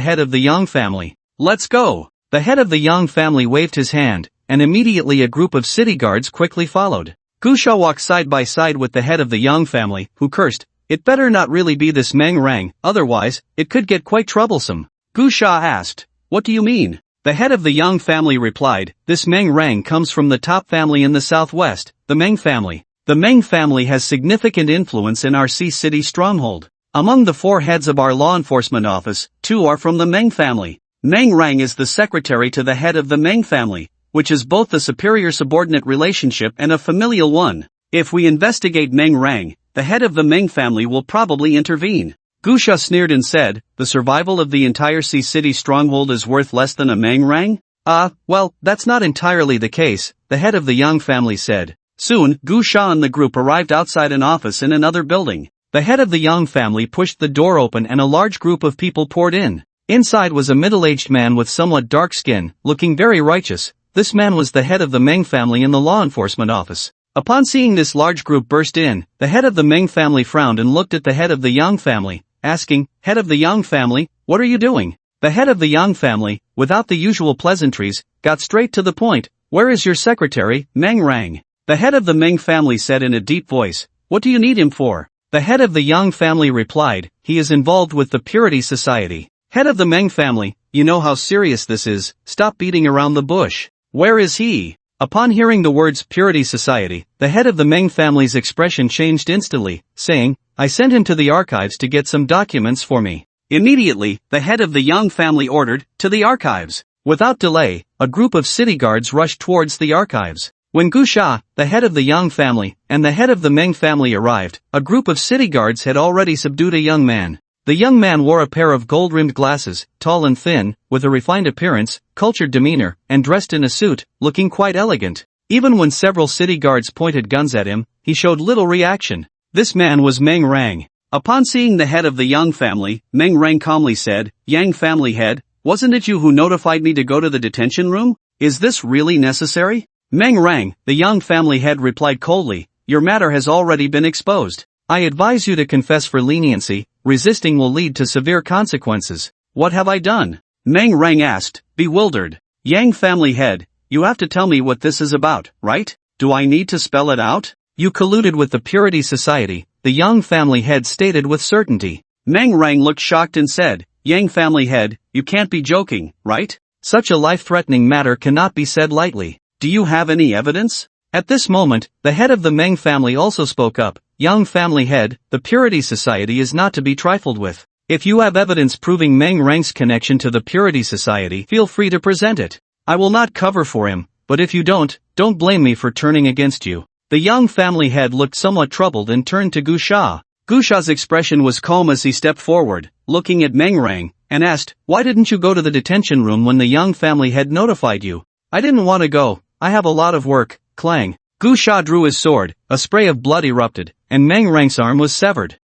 [SPEAKER 1] head of the Young family. Let's go. The head of the Young family waved his hand, and immediately a group of city guards quickly followed. Gu Sha walked side by side with the head of the Young family, who cursed, It better not really be this Meng Rang, otherwise, it could get quite troublesome. Gu Sha asked, What do you mean? The head of the Young family replied, This Meng Rang comes from the top family in the southwest, the Meng family. The Meng family has significant influence in our Sea City stronghold. Among the 4 heads of our law enforcement office, 2 are from the Meng family. Meng Rang is the secretary to the head of the Meng family, which is both a superior-subordinate relationship and a familial one. If we investigate Meng Rang, the head of the Meng family will probably intervene. Gusha sneered and said, the survival of the entire Sea City stronghold is worth less than a Meng Rang? Well, that's not entirely the case, the head of the Yang family said. Soon, Gusha and the group arrived outside an office in another building. The head of the Yang family pushed the door open and a large group of people poured in. Inside was a middle-aged man with somewhat dark skin, looking very righteous. This man was the head of the Meng family in the law enforcement office. Upon seeing this large group burst in, the head of the Meng family frowned and looked at the head of the Yang family, asking, Head of the Yang family, what are you doing? The head of the Yang family, without the usual pleasantries, got straight to the point. Where is your secretary, Meng Rang? The head of the Meng family said in a deep voice, What do you need him for? The head of the Yang family replied, He is involved with the Purity Society. Head of the Meng family, you know how serious this is, stop beating around the bush. Where is he? Upon hearing the words Purity Society, the head of the Meng family's expression changed instantly, saying, I sent him to the archives to get some documents for me. Immediately, the head of the Yang family ordered, to the archives. Without delay, a group of city guards rushed towards the archives. When Gusha, the head of the Yang family, and the head of the Meng family arrived, a group of city guards had already subdued a young man. The young man wore a pair of gold-rimmed glasses, tall and thin, with a refined appearance, cultured demeanor, and dressed in a suit, looking quite elegant. Even when several city guards pointed guns at him, he showed little reaction. This man was Meng Rang. Upon seeing the head of the Yang family, Meng Rang calmly said, Yang family head, wasn't it you who notified me to go to the detention room? Is this really necessary? Meng Rang, the Yang family head replied coldly, Your matter has already been exposed. I advise you to confess for leniency, resisting will lead to severe consequences. What have I done? Meng Rang asked, bewildered. Yang family head, you have to tell me what this is about, right? Do I need to spell it out? You colluded with the Purity Society, the Yang family head stated with certainty. Meng Rang looked shocked and said, Yang family head, you can't be joking, right? Such a life-threatening matter cannot be said lightly. Do you have any evidence? At this moment, the head of the Meng family also spoke up. Yang family head, the Purity Society is not to be trifled with. If you have evidence proving Meng Rang's connection to the Purity Society, feel free to present it. I will not cover for him, but if you don't blame me for turning against you. The Yang family head looked somewhat troubled and turned to Gusha. Gusha's expression was calm as he stepped forward, looking at Meng Rang, and asked, Why didn't you go to the detention room when the Yang family head notified you? I didn't want to go, I have a lot of work. Clang. Gusha drew his sword, a spray of blood erupted, and Meng Rang's arm was severed.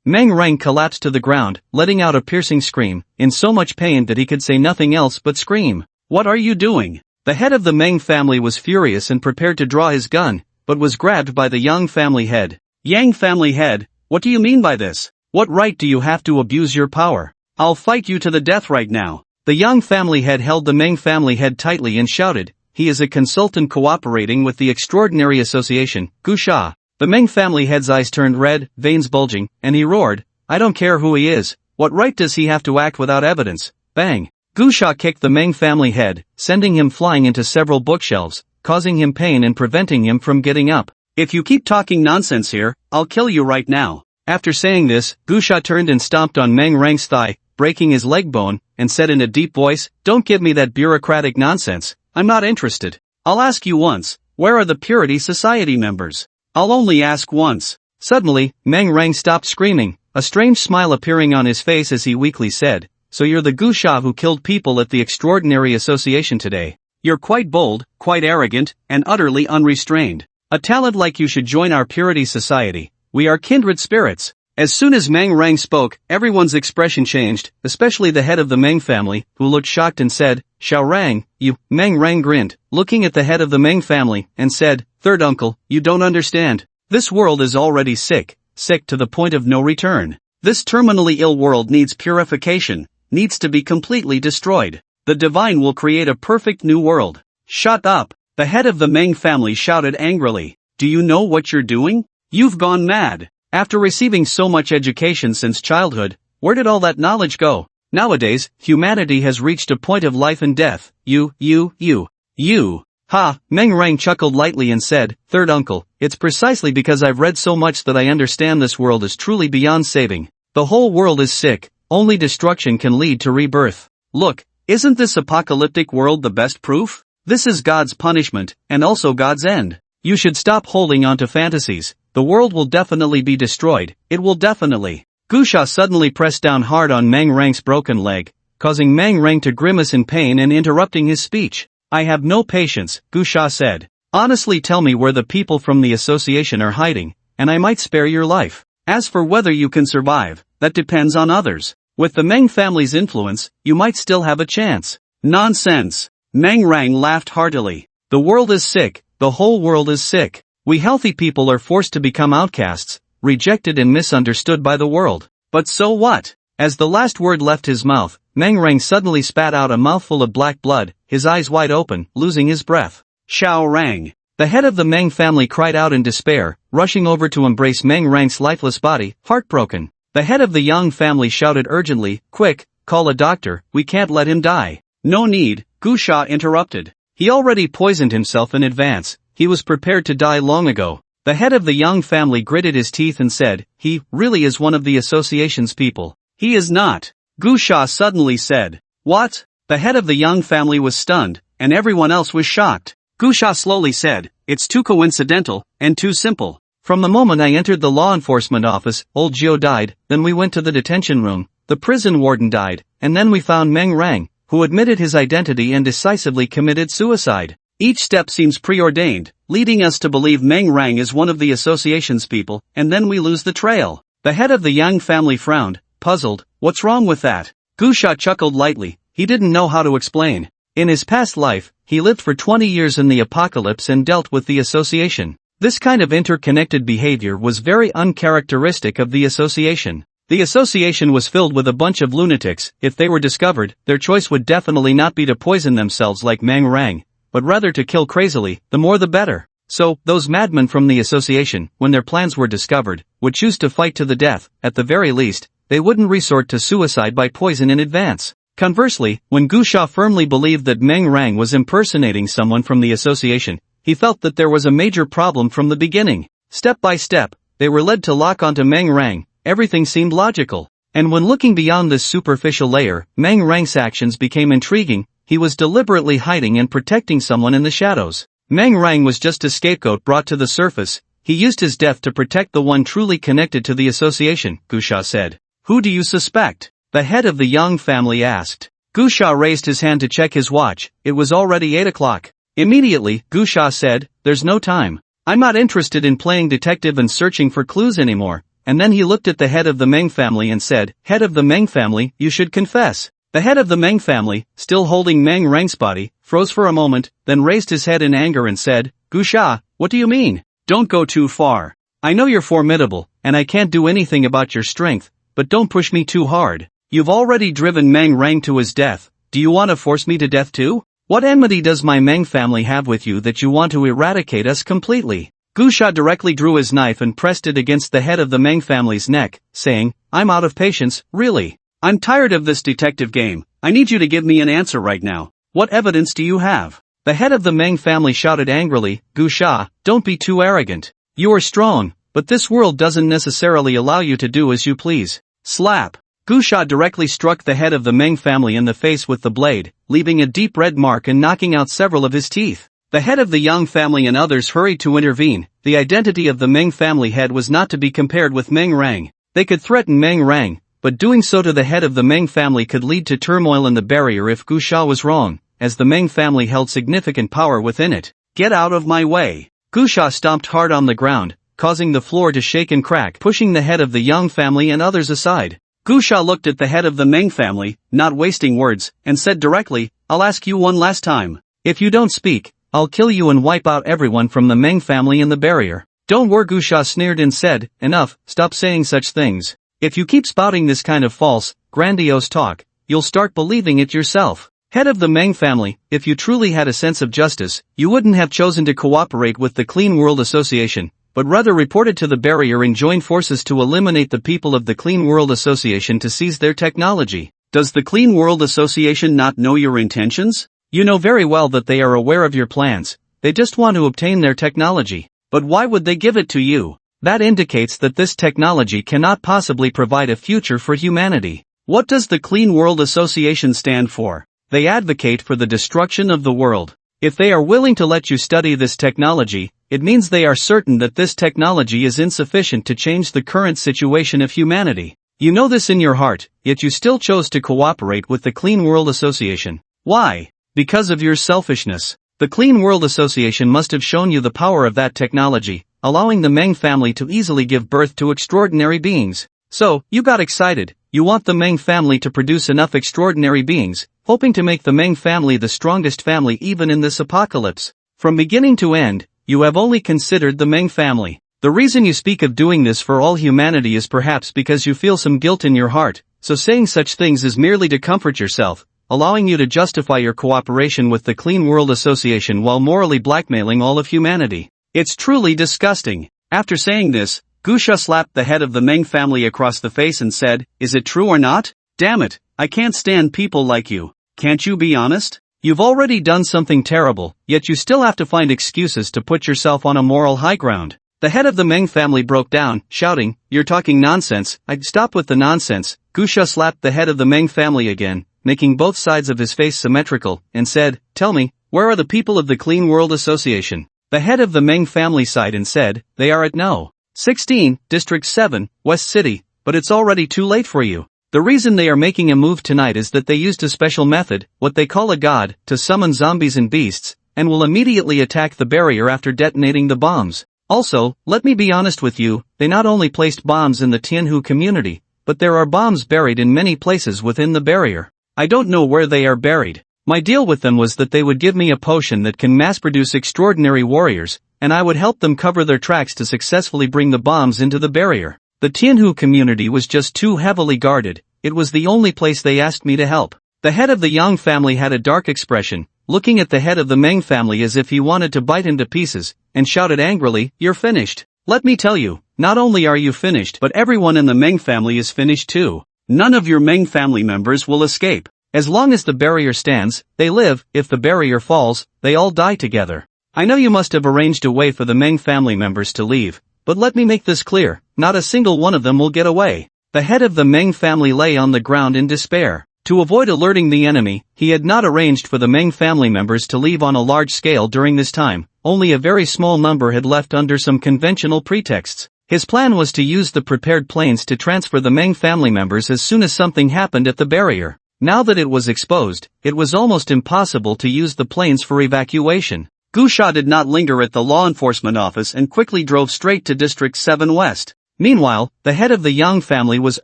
[SPEAKER 1] Meng Rang collapsed to the ground, letting out a piercing scream, in so much pain that he could say nothing else but scream. What are you doing? The head of the Meng family was furious and prepared to draw his gun, but was grabbed by the Yang family head. Yang family head, what do you mean by this? What right do you have to abuse your power? I'll fight you to the death right now. The Yang family head held the Meng family head tightly and shouted, He is a consultant cooperating with the Extraordinary Association, Gusha. The Meng family head's eyes turned red, veins bulging, and he roared, I don't care who he is, what right does he have to act without evidence? Bang! Gusha kicked the Meng family head, sending him flying into several bookshelves, causing him pain and preventing him from getting up. If you keep talking nonsense here, I'll kill you right now. After saying this, Gusha turned and stomped on Meng Rang's thigh, breaking his leg bone, and said in a deep voice, Don't give me that bureaucratic nonsense. I'm not interested. I'll ask you once, where are the Purity Society members? I'll only ask once. Suddenly, Meng Rang stopped screaming, a strange smile appearing on his face as he weakly said, So you're the Gusha who killed people at the Extraordinary Association today. You're quite bold, quite arrogant, and utterly unrestrained. A talent like you should join our Purity Society. We are kindred spirits. As soon as Meng Rang spoke, everyone's expression changed, especially the head of the Meng family, who looked shocked and said, Xiao Rang, you. Meng Rang grinned, looking at the head of the Meng family, and said, Third uncle, you don't understand. This world is already sick to the point of no return. This terminally ill world needs purification, needs to be completely destroyed. The divine will create a perfect new world. Shut up! The head of the Meng family shouted angrily. Do you know what you're doing? You've gone mad. After receiving so much education since childhood, where did all that knowledge go? Nowadays, humanity has reached a point of life and death. You. Ha! Meng Rang chuckled lightly and said, Third uncle, it's precisely because I've read so much that I understand this world is truly beyond saving. The whole world is sick, only destruction can lead to rebirth. Look, isn't this apocalyptic world the best proof? This is God's punishment, and also God's end. You should stop holding on to fantasies. The world will definitely be destroyed, it will definitely. Gusha suddenly pressed down hard on Mang Rang's broken leg, causing Mang Rang to grimace in pain and interrupting his speech. I have no patience, Gusha said. Honestly, tell me where the people from the association are hiding, and I might spare your life. As for whether you can survive, that depends on others. With the Meng family's influence, you might still have a chance. Nonsense. Mang Rang laughed heartily. The world is sick, the whole world is sick. We healthy people are forced to become outcasts, rejected and misunderstood by the world. But so what? As the last word left his mouth, Mang Rang suddenly spat out a mouthful of black blood, his eyes wide open, losing his breath. Xiao Rang. The head of the Meng family cried out in despair, rushing over to embrace Mang Rang's lifeless body, heartbroken. The head of the Yang family shouted urgently, quick, call a doctor, we can't let him die. No need, Gusha interrupted. He already poisoned himself in advance, he was prepared to die long ago. The head of the Yang family gritted his teeth and said, he really is one of the association's people. He is not. Gusha suddenly said. What? The head of the Yang family was stunned, and everyone else was shocked. Gusha slowly said, it's too coincidental, and too simple. From the moment I entered the law enforcement office, old Jiu died, then we went to the detention room, the prison warden died, and then we found Mang Rang, who admitted his identity and decisively committed suicide. Each step seems preordained, leading us to believe Mang Rang is one of the association's people, and then we lose the trail. The head of the Yang family frowned, puzzled. What's wrong with that? Gusha chuckled lightly, he didn't know how to explain. In his past life, he lived for 20 years in the apocalypse and dealt with the association. This kind of interconnected behavior was very uncharacteristic of the association. The association was filled with a bunch of lunatics. If they were discovered, their choice would definitely not be to poison themselves like Mang Rang, but rather to kill crazily, the more the better. So, those madmen from the association, when their plans were discovered, would choose to fight to the death. At the very least, they wouldn't resort to suicide by poison in advance. Conversely, when Gusha firmly believed that Mang Rang was impersonating someone from the association, he felt that there was a major problem from the beginning. Step by step, they were led to lock onto Mang Rang, everything seemed logical. And when looking beyond this superficial layer, Mang Rang's actions became intriguing. He was deliberately hiding and protecting someone in the shadows. Mang Rang was just a scapegoat brought to the surface. He used his death to protect the one truly connected to the association, Gusha said. Who do you suspect? The head of the Yang family asked. Gusha raised his hand to check his watch. It was already 8 o'clock. Immediately, Gusha said, there's no time. I'm not interested in playing detective and searching for clues anymore. And then he looked at the head of the Meng family and said, head of the Meng family, you should confess. The head of the Meng family, still holding Mang Rang's body, froze for a moment, then raised his head in anger and said, Gusha, what do you mean? Don't go too far. I know you're formidable, and I can't do anything about your strength, but don't push me too hard. You've already driven Mang Rang to his death. Do you want to force me to death too? What enmity does my Meng family have with you that you want to eradicate us completely? Gusha directly drew his knife and pressed it against the head of the Meng family's neck, saying, I'm out of patience, really. I'm tired of this detective game. I need you to give me an answer right now. What evidence do you have? The head of the Meng family shouted angrily, Gusha, don't be too arrogant. You are strong, but this world doesn't necessarily allow you to do as you please. Slap. Gusha directly struck the head of the Meng family in the face with the blade, leaving a deep red mark and knocking out several of his teeth. The head of the Yang family and others hurried to intervene. The identity of the Meng family head was not to be compared with Mang Rang. They could threaten Mang Rang, but doing so to the head of the Meng family could lead to turmoil in the barrier if Gusha was wrong, as the Meng family held significant power within it. Get out of my way. Gusha stomped hard on the ground, causing the floor to shake and crack, pushing the head of the Yang family and others aside. Gusha looked at the head of the Meng family, not wasting words, and said directly, I'll ask you one last time. If you don't speak, I'll kill you and wipe out everyone from the Meng family in the barrier. Don't worry, Gusha sneered and said, enough, stop saying such things. If you keep spouting this kind of false, grandiose talk, you'll start believing it yourself. Head of the Meng family, if you truly had a sense of justice, you wouldn't have chosen to cooperate with the Clean World Association, but rather reported to the barrier and joined forces to eliminate the people of the Clean World Association to seize their technology. Does the Clean World Association not know your intentions? You know very well that they are aware of your plans. They just want to obtain their technology. But why would they give it to you? That indicates that this technology cannot possibly provide a future for humanity. What does the Clean World Association stand for? They advocate for the destruction of the world. If they are willing to let you study this technology, it means they are certain that this technology is insufficient to change the current situation of humanity. You know this in your heart, yet you still chose to cooperate with the Clean World Association. Why? Because of your selfishness. The Clean World Association must have shown you the power of that technology, allowing the Meng family to easily give birth to extraordinary beings. So, you got excited. You want the Meng family to produce enough extraordinary beings, hoping to make the Meng family the strongest family even in this apocalypse. From beginning to end, you have only considered the Meng family. The reason you speak of doing this for all humanity is perhaps because you feel some guilt in your heart, so saying such things is merely to comfort yourself, allowing you to justify your cooperation with the Clean World Association while morally blackmailing all of humanity. It's truly disgusting. After saying this, Gusha slapped the head of the Meng family across the face and said, "Is it true or not? Damn it, I can't stand people like you. Can't you be honest? You've already done something terrible, yet you still have to find excuses to put yourself on a moral high ground." The head of the Meng family broke down, shouting, "You're talking nonsense." "I'd stop with the nonsense." Gusha slapped the head of the Meng family again, making both sides of his face symmetrical, and said, "Tell me, where are the people of the Clean World Association?" The head of the Meng family sighed and said, "They are at No. 16, District 7, West City, but it's already too late for you. The reason they are making a move tonight is that they used a special method, what they call a god, to summon zombies and beasts, and will immediately attack the barrier after detonating the bombs. Also, let me be honest with you, they not only placed bombs in the Tianhu community, but there are bombs buried in many places within the barrier. I don't know where they are buried. My deal with them was that they would give me a potion that can mass-produce extraordinary warriors, and I would help them cover their tracks to successfully bring the bombs into the barrier. The Tianhu community was just too heavily guarded. It was the only place they asked me to help." The head of the Yang family had a dark expression, looking at the head of the Meng family as if he wanted to bite him to pieces, and shouted angrily, "You're finished. Let me tell you, not only are you finished but everyone in the Meng family is finished too. None of your Meng family members will escape. As long as the barrier stands, they live. If the barrier falls, they all die together. I know you must have arranged a way for the Meng family members to leave, but let me make this clear, not a single one of them will get away." The head of the Meng family lay on the ground in despair. To avoid alerting the enemy, he had not arranged for the Meng family members to leave on a large scale during this time. Only a very small number had left under some conventional pretexts. His plan was to use the prepared planes to transfer the Meng family members as soon as something happened at the barrier. Now that it was exposed, it was almost impossible to use the planes for evacuation. Gusha did not linger at the law enforcement office and quickly drove straight to District 7 West. Meanwhile, the head of the Yang family was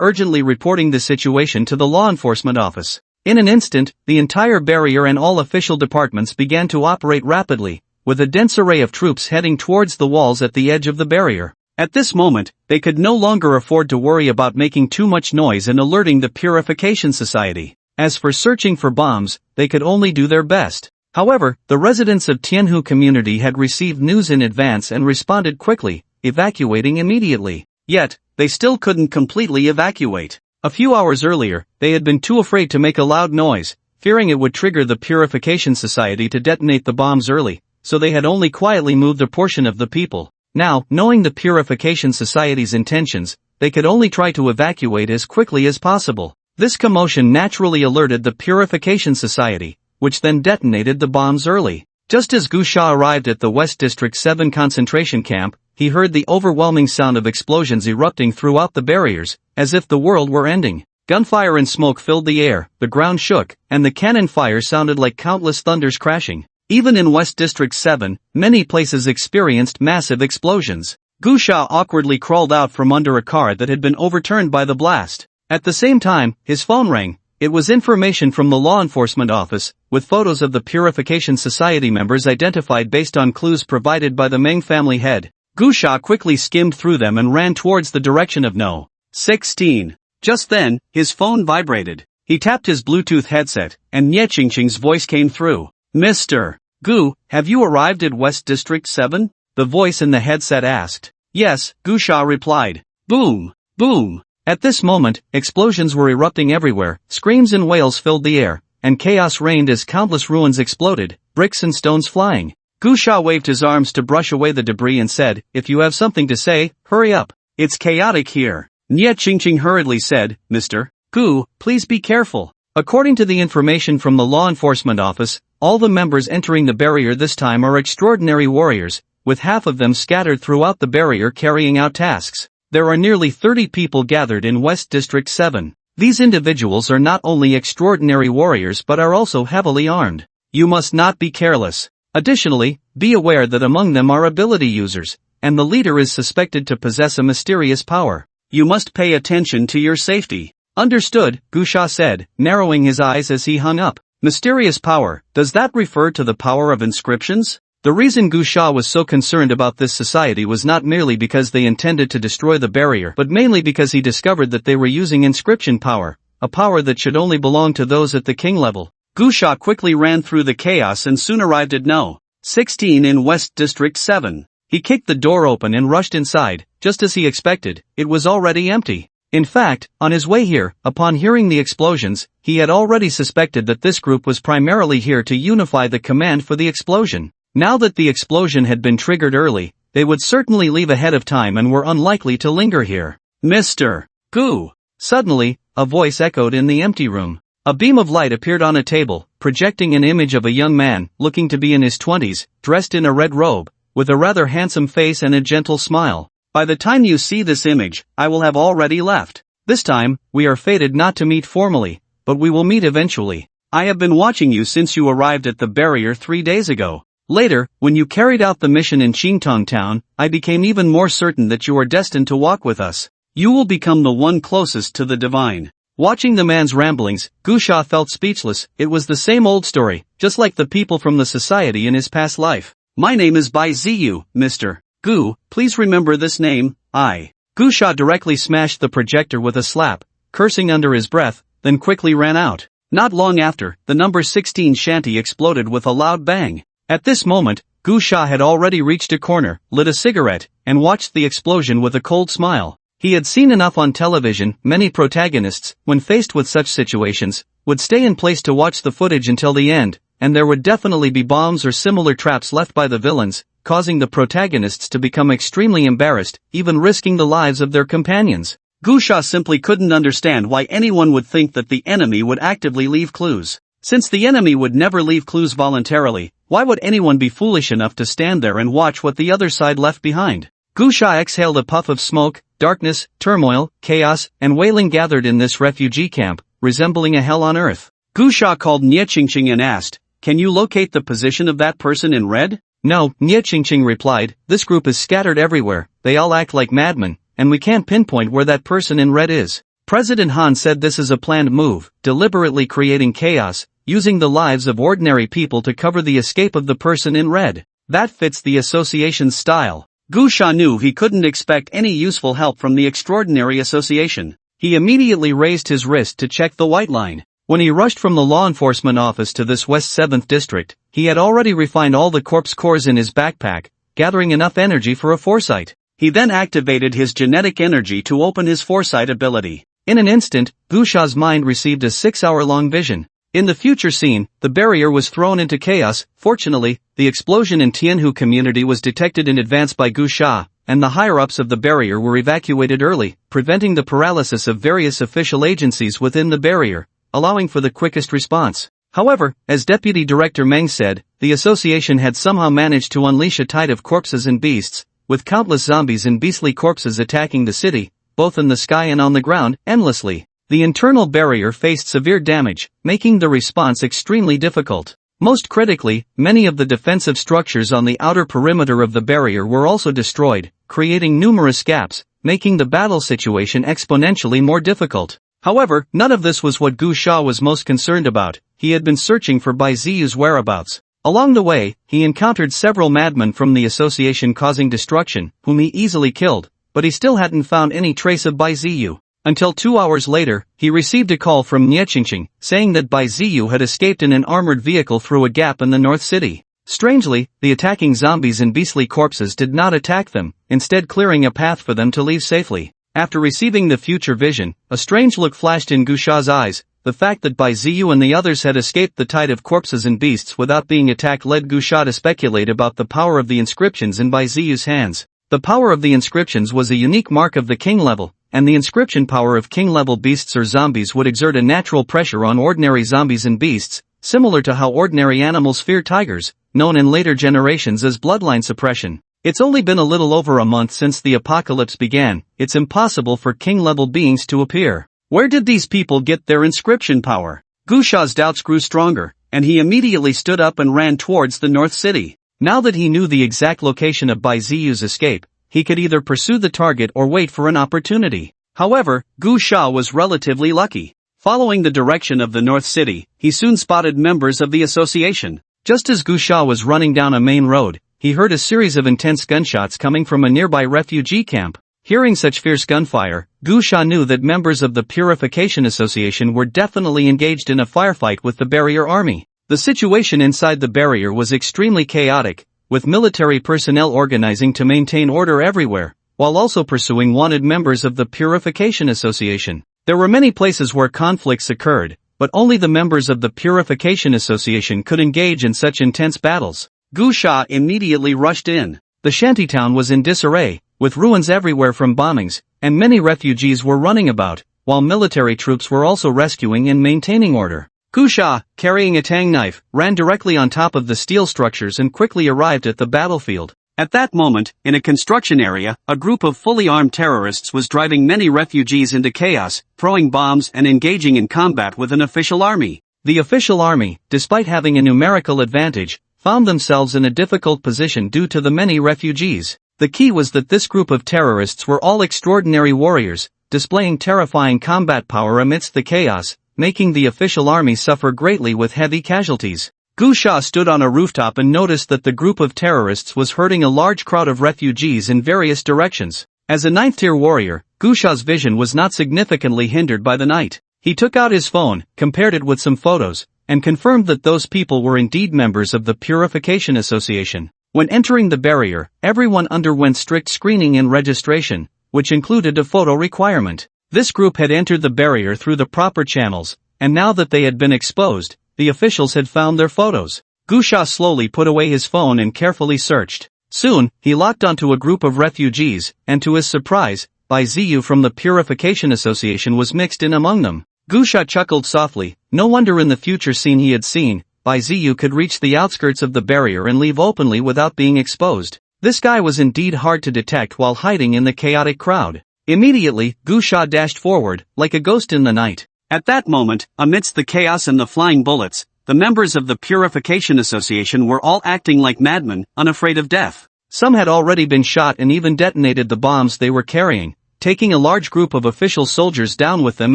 [SPEAKER 1] urgently reporting the situation to the law enforcement office. In an instant, the entire barrier and all official departments began to operate rapidly, with a dense array of troops heading towards the walls at the edge of the barrier. At this moment, they could no longer afford to worry about making too much noise and alerting the Purification Society. As for searching for bombs, they could only do their best. However, the residents of Tianhu community had received news in advance and responded quickly, evacuating immediately. Yet, they still couldn't completely evacuate. A few hours earlier, they had been too afraid to make a loud noise, fearing it would trigger the Purification Society to detonate the bombs early, so they had only quietly moved a portion of the people. Now, knowing the Purification Society's intentions, they could only try to evacuate as quickly as possible. This commotion naturally alerted the Purification Society, which then detonated the bombs early. Just as Gusha arrived at the West District 7 concentration camp, he heard the overwhelming sound of explosions erupting throughout the barriers, as if the world were ending. Gunfire and smoke filled the air, the ground shook, and the cannon fire sounded like countless thunders crashing. Even in West District 7, many places experienced massive explosions. Gusha awkwardly crawled out from under a car that had been overturned by the blast. At the same time, his phone rang. It was information from the law enforcement office, with photos of the Purification Society members identified based on clues provided by the Meng family head. Gusha quickly skimmed through them and ran towards the direction of No. 16. Just then, his phone vibrated. He tapped his Bluetooth headset, and Nie Qingqing's voice came through. "Mr. Gu, have you arrived at West District 7? The voice in the headset asked. "Yes," Gusha replied. Boom! Boom! At this moment, explosions were erupting everywhere, screams and wails filled the air, and chaos reigned as countless ruins exploded, bricks and stones flying. Gusha waved his arms to brush away the debris and said, "If you have something to say, hurry up. It's chaotic here." Nie Qingqing hurriedly said, "Mr. Gu, please be careful." According to the information from the law enforcement office, All the members entering the barrier this time are extraordinary warriors, with half of them scattered throughout the barrier carrying out tasks. There are nearly 30 people gathered in West District 7. These individuals are not only extraordinary warriors but are also heavily armed. You must not be careless. Additionally, be aware that among them are ability users, and the leader is suspected to possess a mysterious power. You must pay attention to your safety. Understood, Gusha said, narrowing his eyes as he hung up. Mysterious power, does that refer to the power of inscriptions? The reason Gusha was so concerned about this society was not merely because they intended to destroy the barrier but mainly because he discovered that they were using inscription power, a power that should only belong to those at the king level. Gusha quickly ran through the chaos and soon arrived at No. 16 in West District 7. He kicked the door open and rushed inside. Just as he expected, it was already empty. In fact, on his way here, upon hearing the explosions, he had already suspected that this group was primarily here to unify the command for the explosion. Now that the explosion had been triggered early, they would certainly leave ahead of time and were unlikely to linger here. Mr. Gu! Suddenly, a voice echoed in the empty room. A beam of light appeared on a table, projecting an image of a young man, looking to be in his 20s, dressed in a red robe, with a rather handsome face and a gentle smile. By the time you see this image, I will have already left. This time, we are fated not to meet formally, but we will meet eventually. I have been watching you since you arrived at the barrier 3 days ago. Later, when you carried out the mission in Qingtong Town, I became even more certain that you are destined to walk with us. You will become the one closest to the divine. Watching the man's ramblings, Gusha felt speechless. It was the same old story, just like the people from the society in his past life. My name is Bai Ziyu, Mr. Gu, please remember this name, Gusha directly smashed the projector with a slap, cursing under his breath, then quickly ran out. Not long after, the number 16 shanty exploded with a loud bang. At this moment, Gusha had already reached a corner, lit a cigarette, and watched the explosion with a cold smile. He had seen enough on television. Many protagonists, when faced with such situations, would stay in place to watch the footage until the end, and there would definitely be bombs or similar traps left by the villains, causing the protagonists to become extremely embarrassed, even risking the lives of their companions. Gusha simply couldn't understand why anyone would think that the enemy would actively leave clues. Since the enemy would never leave clues voluntarily, why would anyone be foolish enough to stand there and watch what the other side left behind? Gusha exhaled a puff of smoke. Darkness, turmoil, chaos, and wailing gathered in this refugee camp, resembling a hell on earth. Gusha called Niechingching and asked, "Can you locate the position of that person in red?" "No," Niechingching replied, "this group is scattered everywhere, they all act like madmen, and we can't pinpoint where that person in red is." President Han said this is a planned move, deliberately creating chaos, using the lives of ordinary people to cover the escape of the person in red. That fits the association's style. Gusha knew he couldn't expect any useful help from the extraordinary association. He immediately raised his wrist to check the white line. When he rushed from the law enforcement office to this West 7th District, he had already refined all the corpse cores in his backpack, gathering enough energy for a foresight. He then activated his genetic energy to open his foresight ability. In an instant, Gusha's mind received a 6-hour-long vision. In the future scene, the barrier was thrown into chaos. Fortunately, the explosion in Tianhu community was detected in advance by Gusha, and the higher-ups of the barrier were evacuated early, preventing the paralysis of various official agencies within the barrier, allowing for the quickest response. However, as Deputy Director Meng said, the association had somehow managed to unleash a tide of corpses and beasts, with countless zombies and beastly corpses attacking the city, both in the sky and on the ground, endlessly. The internal barrier faced severe damage, making the response extremely difficult. Most critically, many of the defensive structures on the outer perimeter of the barrier were also destroyed, creating numerous gaps, making the battle situation exponentially more difficult. However, none of this was what Gusha was most concerned about. He had been searching for Bai Ziyu's whereabouts. Along the way, he encountered several madmen from the association causing destruction, whom he easily killed, but he still hadn't found any trace of Bai Ziyu. Until 2 hours later, he received a call from Niechingching, saying that Bai Ziyu had escaped in an armored vehicle through a gap in the North City. Strangely, the attacking zombies and beastly corpses did not attack them, instead clearing a path for them to leave safely. After receiving the future vision, a strange look flashed in Gusha's eyes. The fact that Bai Ziyu and the others had escaped the tide of corpses and beasts without being attacked led Gusha to speculate about the power of the inscriptions in Bai Ziyu's hands. The power of the inscriptions was a unique mark of the king level, and the inscription power of king-level beasts or zombies would exert a natural pressure on ordinary zombies and beasts, similar to how ordinary animals fear tigers, known in later generations as bloodline suppression. It's only been a little over a month since the apocalypse began. It's impossible for king-level beings to appear. Where did these people get their inscription power? Gusha's doubts grew stronger, and he immediately stood up and ran towards the North City. Now that he knew the exact location of Bai Ziyu's escape, he could either pursue the target or wait for an opportunity. However, Gu Sha was relatively lucky. Following the direction of the North City, he soon spotted members of the association. Just as Gu Sha was running down a main road, he heard a series of intense gunshots coming from a nearby refugee camp. Hearing such fierce gunfire, Gu Sha knew that members of the Purification Association were definitely engaged in a firefight with the barrier army. The situation inside the barrier was extremely chaotic, with military personnel organizing to maintain order everywhere, while also pursuing wanted members of the Purification Association. There were many places where conflicts occurred, but only the members of the Purification Association could engage in such intense battles. Gu Sha immediately rushed in. The shantytown was in disarray, with ruins everywhere from bombings, and many refugees were running about, while military troops were also rescuing and maintaining order. Gu Sha, carrying a tang knife, ran directly on top of the steel structures and quickly arrived at the battlefield. At that moment, in a construction area, a group of fully armed terrorists was driving many refugees into chaos, throwing bombs and engaging in combat with an official army. The official army, despite having a numerical advantage, found themselves in a difficult position due to the many refugees. The key was that this group of terrorists were all extraordinary warriors, displaying terrifying combat power amidst the chaos, making the official army suffer greatly with heavy casualties. Gu Sha stood on a rooftop and noticed that the group of terrorists was herding a large crowd of refugees in various directions. As a 9th-tier warrior, Gu Sha's vision was not significantly hindered by the night. He took out his phone, compared it with some photos, and confirmed that those people were indeed members of the Purification Association. When entering the barrier, everyone underwent strict screening and registration, which included a photo requirement. This group had entered the barrier through the proper channels, and now that they had been exposed, the officials had found their photos. Gu Sha slowly put away his phone and carefully searched. Soon, he locked onto a group of refugees, and to his surprise, Bai Ziyu from the Purification Association was mixed in among them. Gu Sha chuckled softly. No wonder in the future scene he had seen, Bai Ziyu could reach the outskirts of the barrier and leave openly without being exposed. This guy was indeed hard to detect while hiding in the chaotic crowd. Immediately, Gu Sha dashed forward, like a ghost in the night. At that moment, amidst the chaos and the flying bullets, the members of the Purification Association were all acting like madmen, unafraid of death. Some had already been shot and even detonated the bombs they were carrying, taking a large group of official soldiers down with them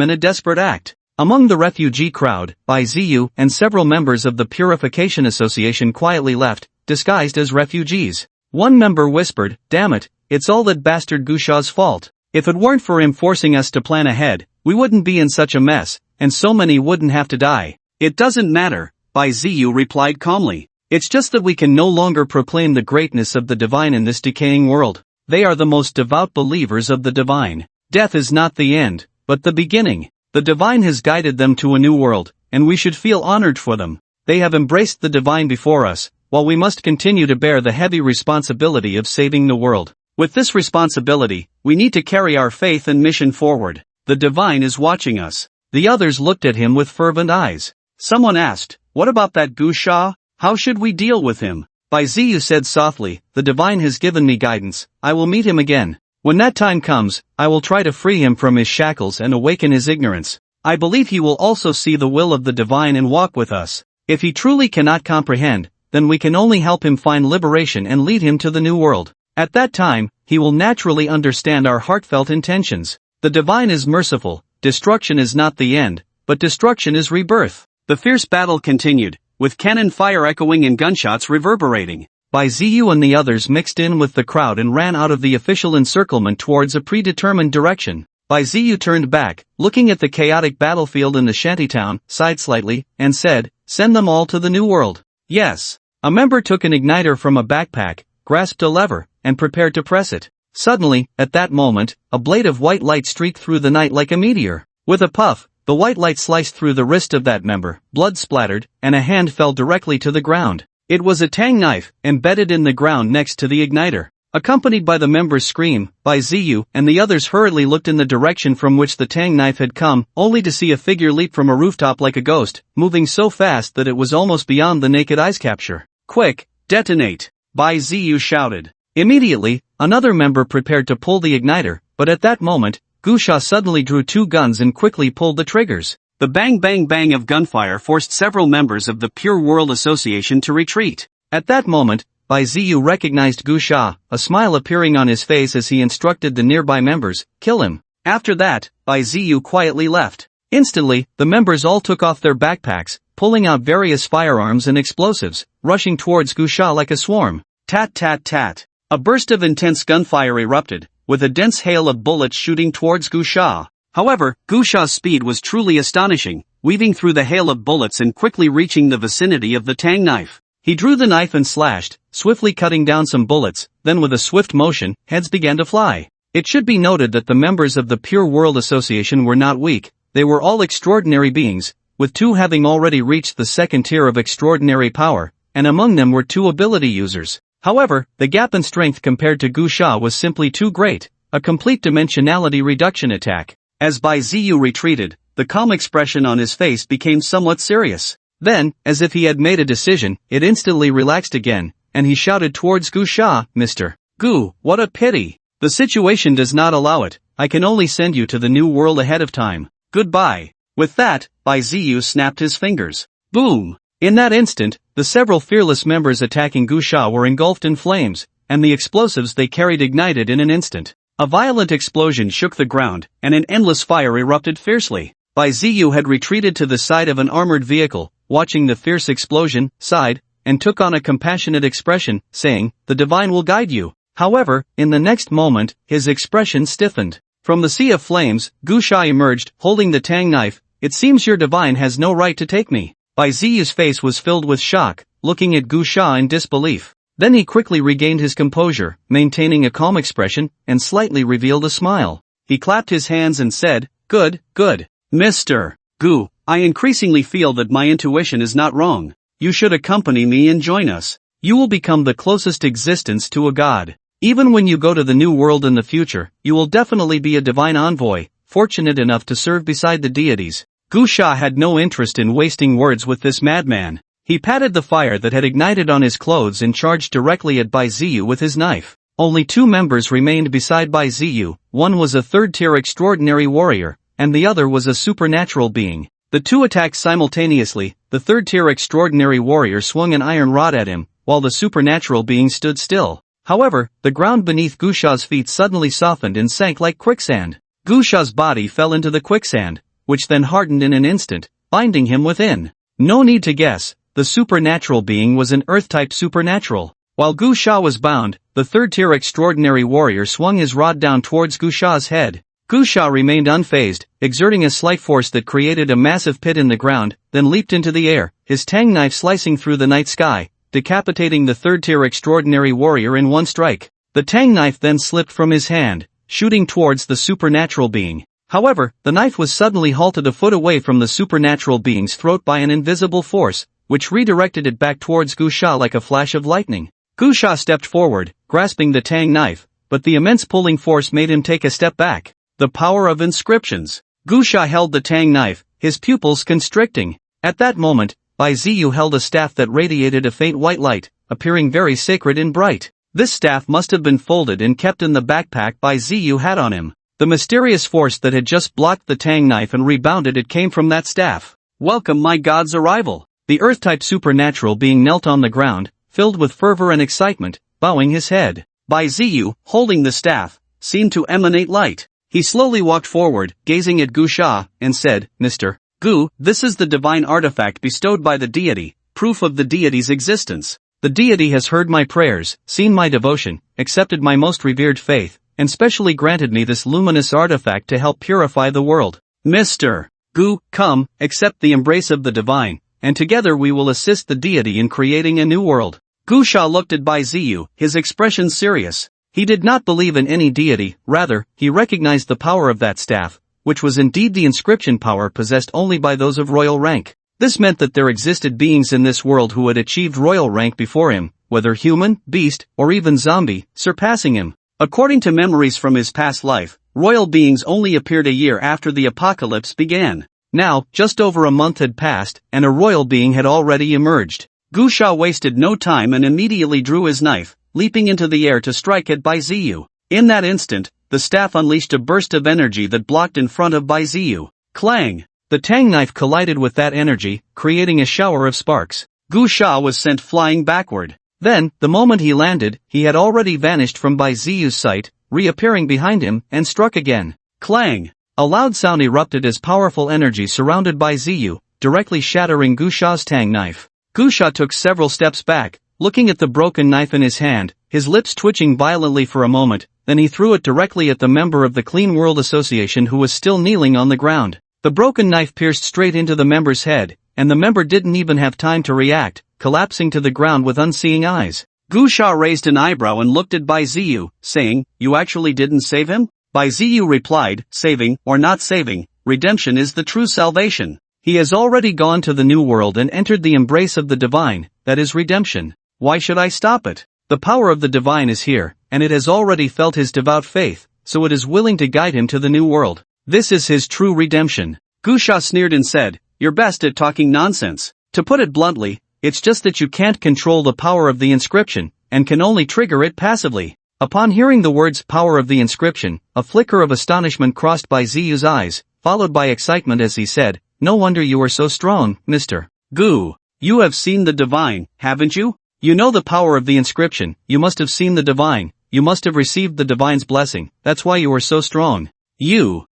[SPEAKER 1] in a desperate act. Among the refugee crowd, Bai Ziyu and several members of the Purification Association quietly left, disguised as refugees. One member whispered, "Damn it, it's all that bastard Gu Sha's fault. If it weren't for him forcing us to plan ahead, we wouldn't be in such a mess, and so many wouldn't have to die." "It doesn't matter," Bai Ziyu replied calmly. "It's just that we can no longer proclaim the greatness of the divine in this decaying world. They are the most devout believers of the divine. Death is not the end, but the beginning. The divine has guided them to a new world, and we should feel honored for them. They have embraced the divine before us, while we must continue to bear the heavy responsibility of saving the world. With this responsibility, we need to carry our faith and mission forward. The divine is watching us." The others looked at him with fervent eyes. Someone asked, "What about that Gu Sha? How should we deal with him?" Bai Ziyu said softly, "The divine has given me guidance. I will meet him again. When that time comes, I will try to free him from his shackles and awaken his ignorance. I believe he will also see the will of the divine and walk with us. If he truly cannot comprehend, then we can only help him find liberation and lead him to the new world. At that time, he will naturally understand our heartfelt intentions. The divine is merciful. Destruction is not the end, but destruction is rebirth." The fierce battle continued, with cannon fire echoing and gunshots reverberating. Bai Ziyu and the others mixed in with the crowd and ran out of the official encirclement towards a predetermined direction. Bai Ziyu turned back, looking at the chaotic battlefield in the shantytown, sighed slightly, and said, "Send them all to the new world." "Yes." A member took an igniter from a backpack, grasped a lever, and prepared to press it. Suddenly, at that moment, a blade of white light streaked through the night like a meteor. With a puff, the white light sliced through the wrist of that member, blood splattered, and a hand fell directly to the ground. It was a tang knife, embedded in the ground next to the igniter. Accompanied by the members' scream, Bai Ziyu and the others hurriedly looked in the direction from which the tang knife had come, only to see a figure leap from a rooftop like a ghost, moving so fast that it was almost beyond the naked eye's capture. "Quick, detonate!" Bai Ziyu shouted. Immediately, another member prepared to pull the igniter, but at that moment, Gusha suddenly drew two guns and quickly pulled the triggers. The bang bang bang of gunfire forced several members of the Pure World Association to retreat. At that moment, Bai Ziyu recognized Gusha, a smile appearing on his face as he instructed the nearby members, "Kill him." After that, Bai Ziyu quietly left. Instantly, the members all took off their backpacks, pulling out various firearms and explosives, rushing towards Gusha like a swarm. Tat tat tat. A burst of intense gunfire erupted, with a dense hail of bullets shooting towards Gusha. However, Gusha's speed was truly astonishing, weaving through the hail of bullets and quickly reaching the vicinity of the tang knife. He drew the knife and slashed, swiftly cutting down some bullets, then with a swift motion, heads began to fly. It should be noted that the members of the Pure World Association were not weak, they were all extraordinary beings, with two having already reached the second tier of extraordinary power, and among them were two ability users. However, the gap in strength compared to Gusha was simply too great, a complete dimensionality reduction attack. As Bai Ziyu retreated, the calm expression on his face became somewhat serious. Then, as if he had made a decision, it instantly relaxed again, and he shouted towards Gusha, "Mr. Gu, what a pity. The situation does not allow it, I can only send you to the new world ahead of time. Goodbye." With that, Bai Ziyu snapped his fingers. Boom! In that instant, the several fearless members attacking Gusha were engulfed in flames, and the explosives they carried ignited in an instant. A violent explosion shook the ground, and an endless fire erupted fiercely. Bai Ziyu had retreated to the side of an armored vehicle, watching the fierce explosion, sighed, and took on a compassionate expression, saying, "The divine will guide you." However, in the next moment, his expression stiffened. From the sea of flames, Gusha emerged, holding the tang knife. "It seems your divine has no right to take me." Bai Ziyu's face was filled with shock, looking at Gusha in disbelief. Then he quickly regained his composure, maintaining a calm expression, and slightly revealed a smile. He clapped his hands and said, "Good, good. Mr. Gu, I increasingly feel that my intuition is not wrong. You should accompany me and join us. You will become the closest existence to a god. Even when you go to the new world in the future, you will definitely be a divine envoy, fortunate enough to serve beside the deities." Gusha had no interest in wasting words with this madman. He patted the fire that had ignited on his clothes and charged directly at Bai Ziyu with his knife. Only two members remained beside Bai Ziyu, one was a third-tier extraordinary warrior, and the other was a supernatural being. The two attacked simultaneously. The third-tier extraordinary warrior swung an iron rod at him, while the supernatural being stood still. However, the ground beneath Gusha's feet suddenly softened and sank like quicksand. Gusha's body fell into the quicksand, which then hardened in an instant, binding him within. No need to guess, the supernatural being was an Earth-type supernatural. While Gusha was bound, the third-tier extraordinary warrior swung his rod down towards Gusha's head. Gusha remained unfazed, exerting a slight force that created a massive pit in the ground, then leaped into the air, his tang knife slicing through the night sky, decapitating the third-tier extraordinary warrior in one strike. The tang knife then slipped from his hand, shooting towards the supernatural being. However, the knife was suddenly halted a foot away from the supernatural being's throat by an invisible force, which redirected it back towards Gusha like a flash of lightning. Gusha stepped forward, grasping the tang knife, but the immense pulling force made him take a step back. The power of inscriptions. Gusha held the tang knife, his pupils constricting. At that moment, Bai Ziyu held a staff that radiated a faint white light, appearing very sacred and bright. This staff must have been folded and kept in the backpack Bai Ziyu had on him. The mysterious force that had just blocked the tang knife and rebounded it came from that staff. "Welcome my god's arrival." The Earth-type supernatural being knelt on the ground, filled with fervor and excitement, bowing his head. Bai Ziyu, holding the staff, seemed to emanate light. He slowly walked forward, gazing at Gusha, and said, "Mr. Gu, this is the divine artifact bestowed by the deity, proof of the deity's existence. The deity has heard my prayers, seen my devotion, accepted my most revered faith, and specially granted me this luminous artifact to help purify the world. Mr. Gu, come, accept the embrace of the divine, and together we will assist the deity in creating a new world." Gusha looked at Bai Ziyu, his expression serious. He did not believe in any deity, rather, he recognized the power of that staff, which was indeed the inscription power possessed only by those of royal rank. This meant that there existed beings in this world who had achieved royal rank before him, whether human, beast, or even zombie, surpassing him. According to memories from his past life, royal beings only appeared a year after the apocalypse began. Now, just over a month had passed, and a royal being had already emerged. Gu Sha wasted no time and immediately drew his knife, leaping into the air to strike at Bai Ziyu. In that instant, the staff unleashed a burst of energy that blocked in front of Bai Ziyu. Clang! The tang knife collided with that energy, creating a shower of sparks. Gu Sha was sent flying backward. Then, the moment he landed, he had already vanished from Bai Ziyu's sight, reappearing behind him, and struck again. Clang! A loud sound erupted as powerful energy surrounded Bai Ziyu, directly shattering Gu Sha's tang knife. Gu Sha took several steps back, looking at the broken knife in his hand, his lips twitching violently for a moment, then he threw it directly at the member of the Clean World Association who was still kneeling on the ground. The broken knife pierced straight into the member's head, and the member didn't even have time to react, collapsing to the ground with unseeing eyes. Gu Sha raised an eyebrow and looked at Bai Ziyu, saying, "You actually didn't save him?" Bai Ziyu replied, "Saving, or not saving, redemption is the true salvation. He has already gone to the new world and entered the embrace of the divine, that is redemption. Why should I stop it? The power of the divine is here, and it has already felt his devout faith, so it is willing to guide him to the new world. This is his true redemption." Gu Sha sneered and said, "You're best at talking nonsense. To put it bluntly, it's just that you can't control the power of the inscription, and can only trigger it passively." Upon hearing the words "power of the inscription," a flicker of astonishment crossed Bai Ziyu's eyes, followed by excitement as he said, "No wonder you are so strong, Mr. Gu. You have seen the divine, haven't you? You know the power of the inscription, you must have seen the divine, you must have received the divine's blessing, that's why you are so strong. You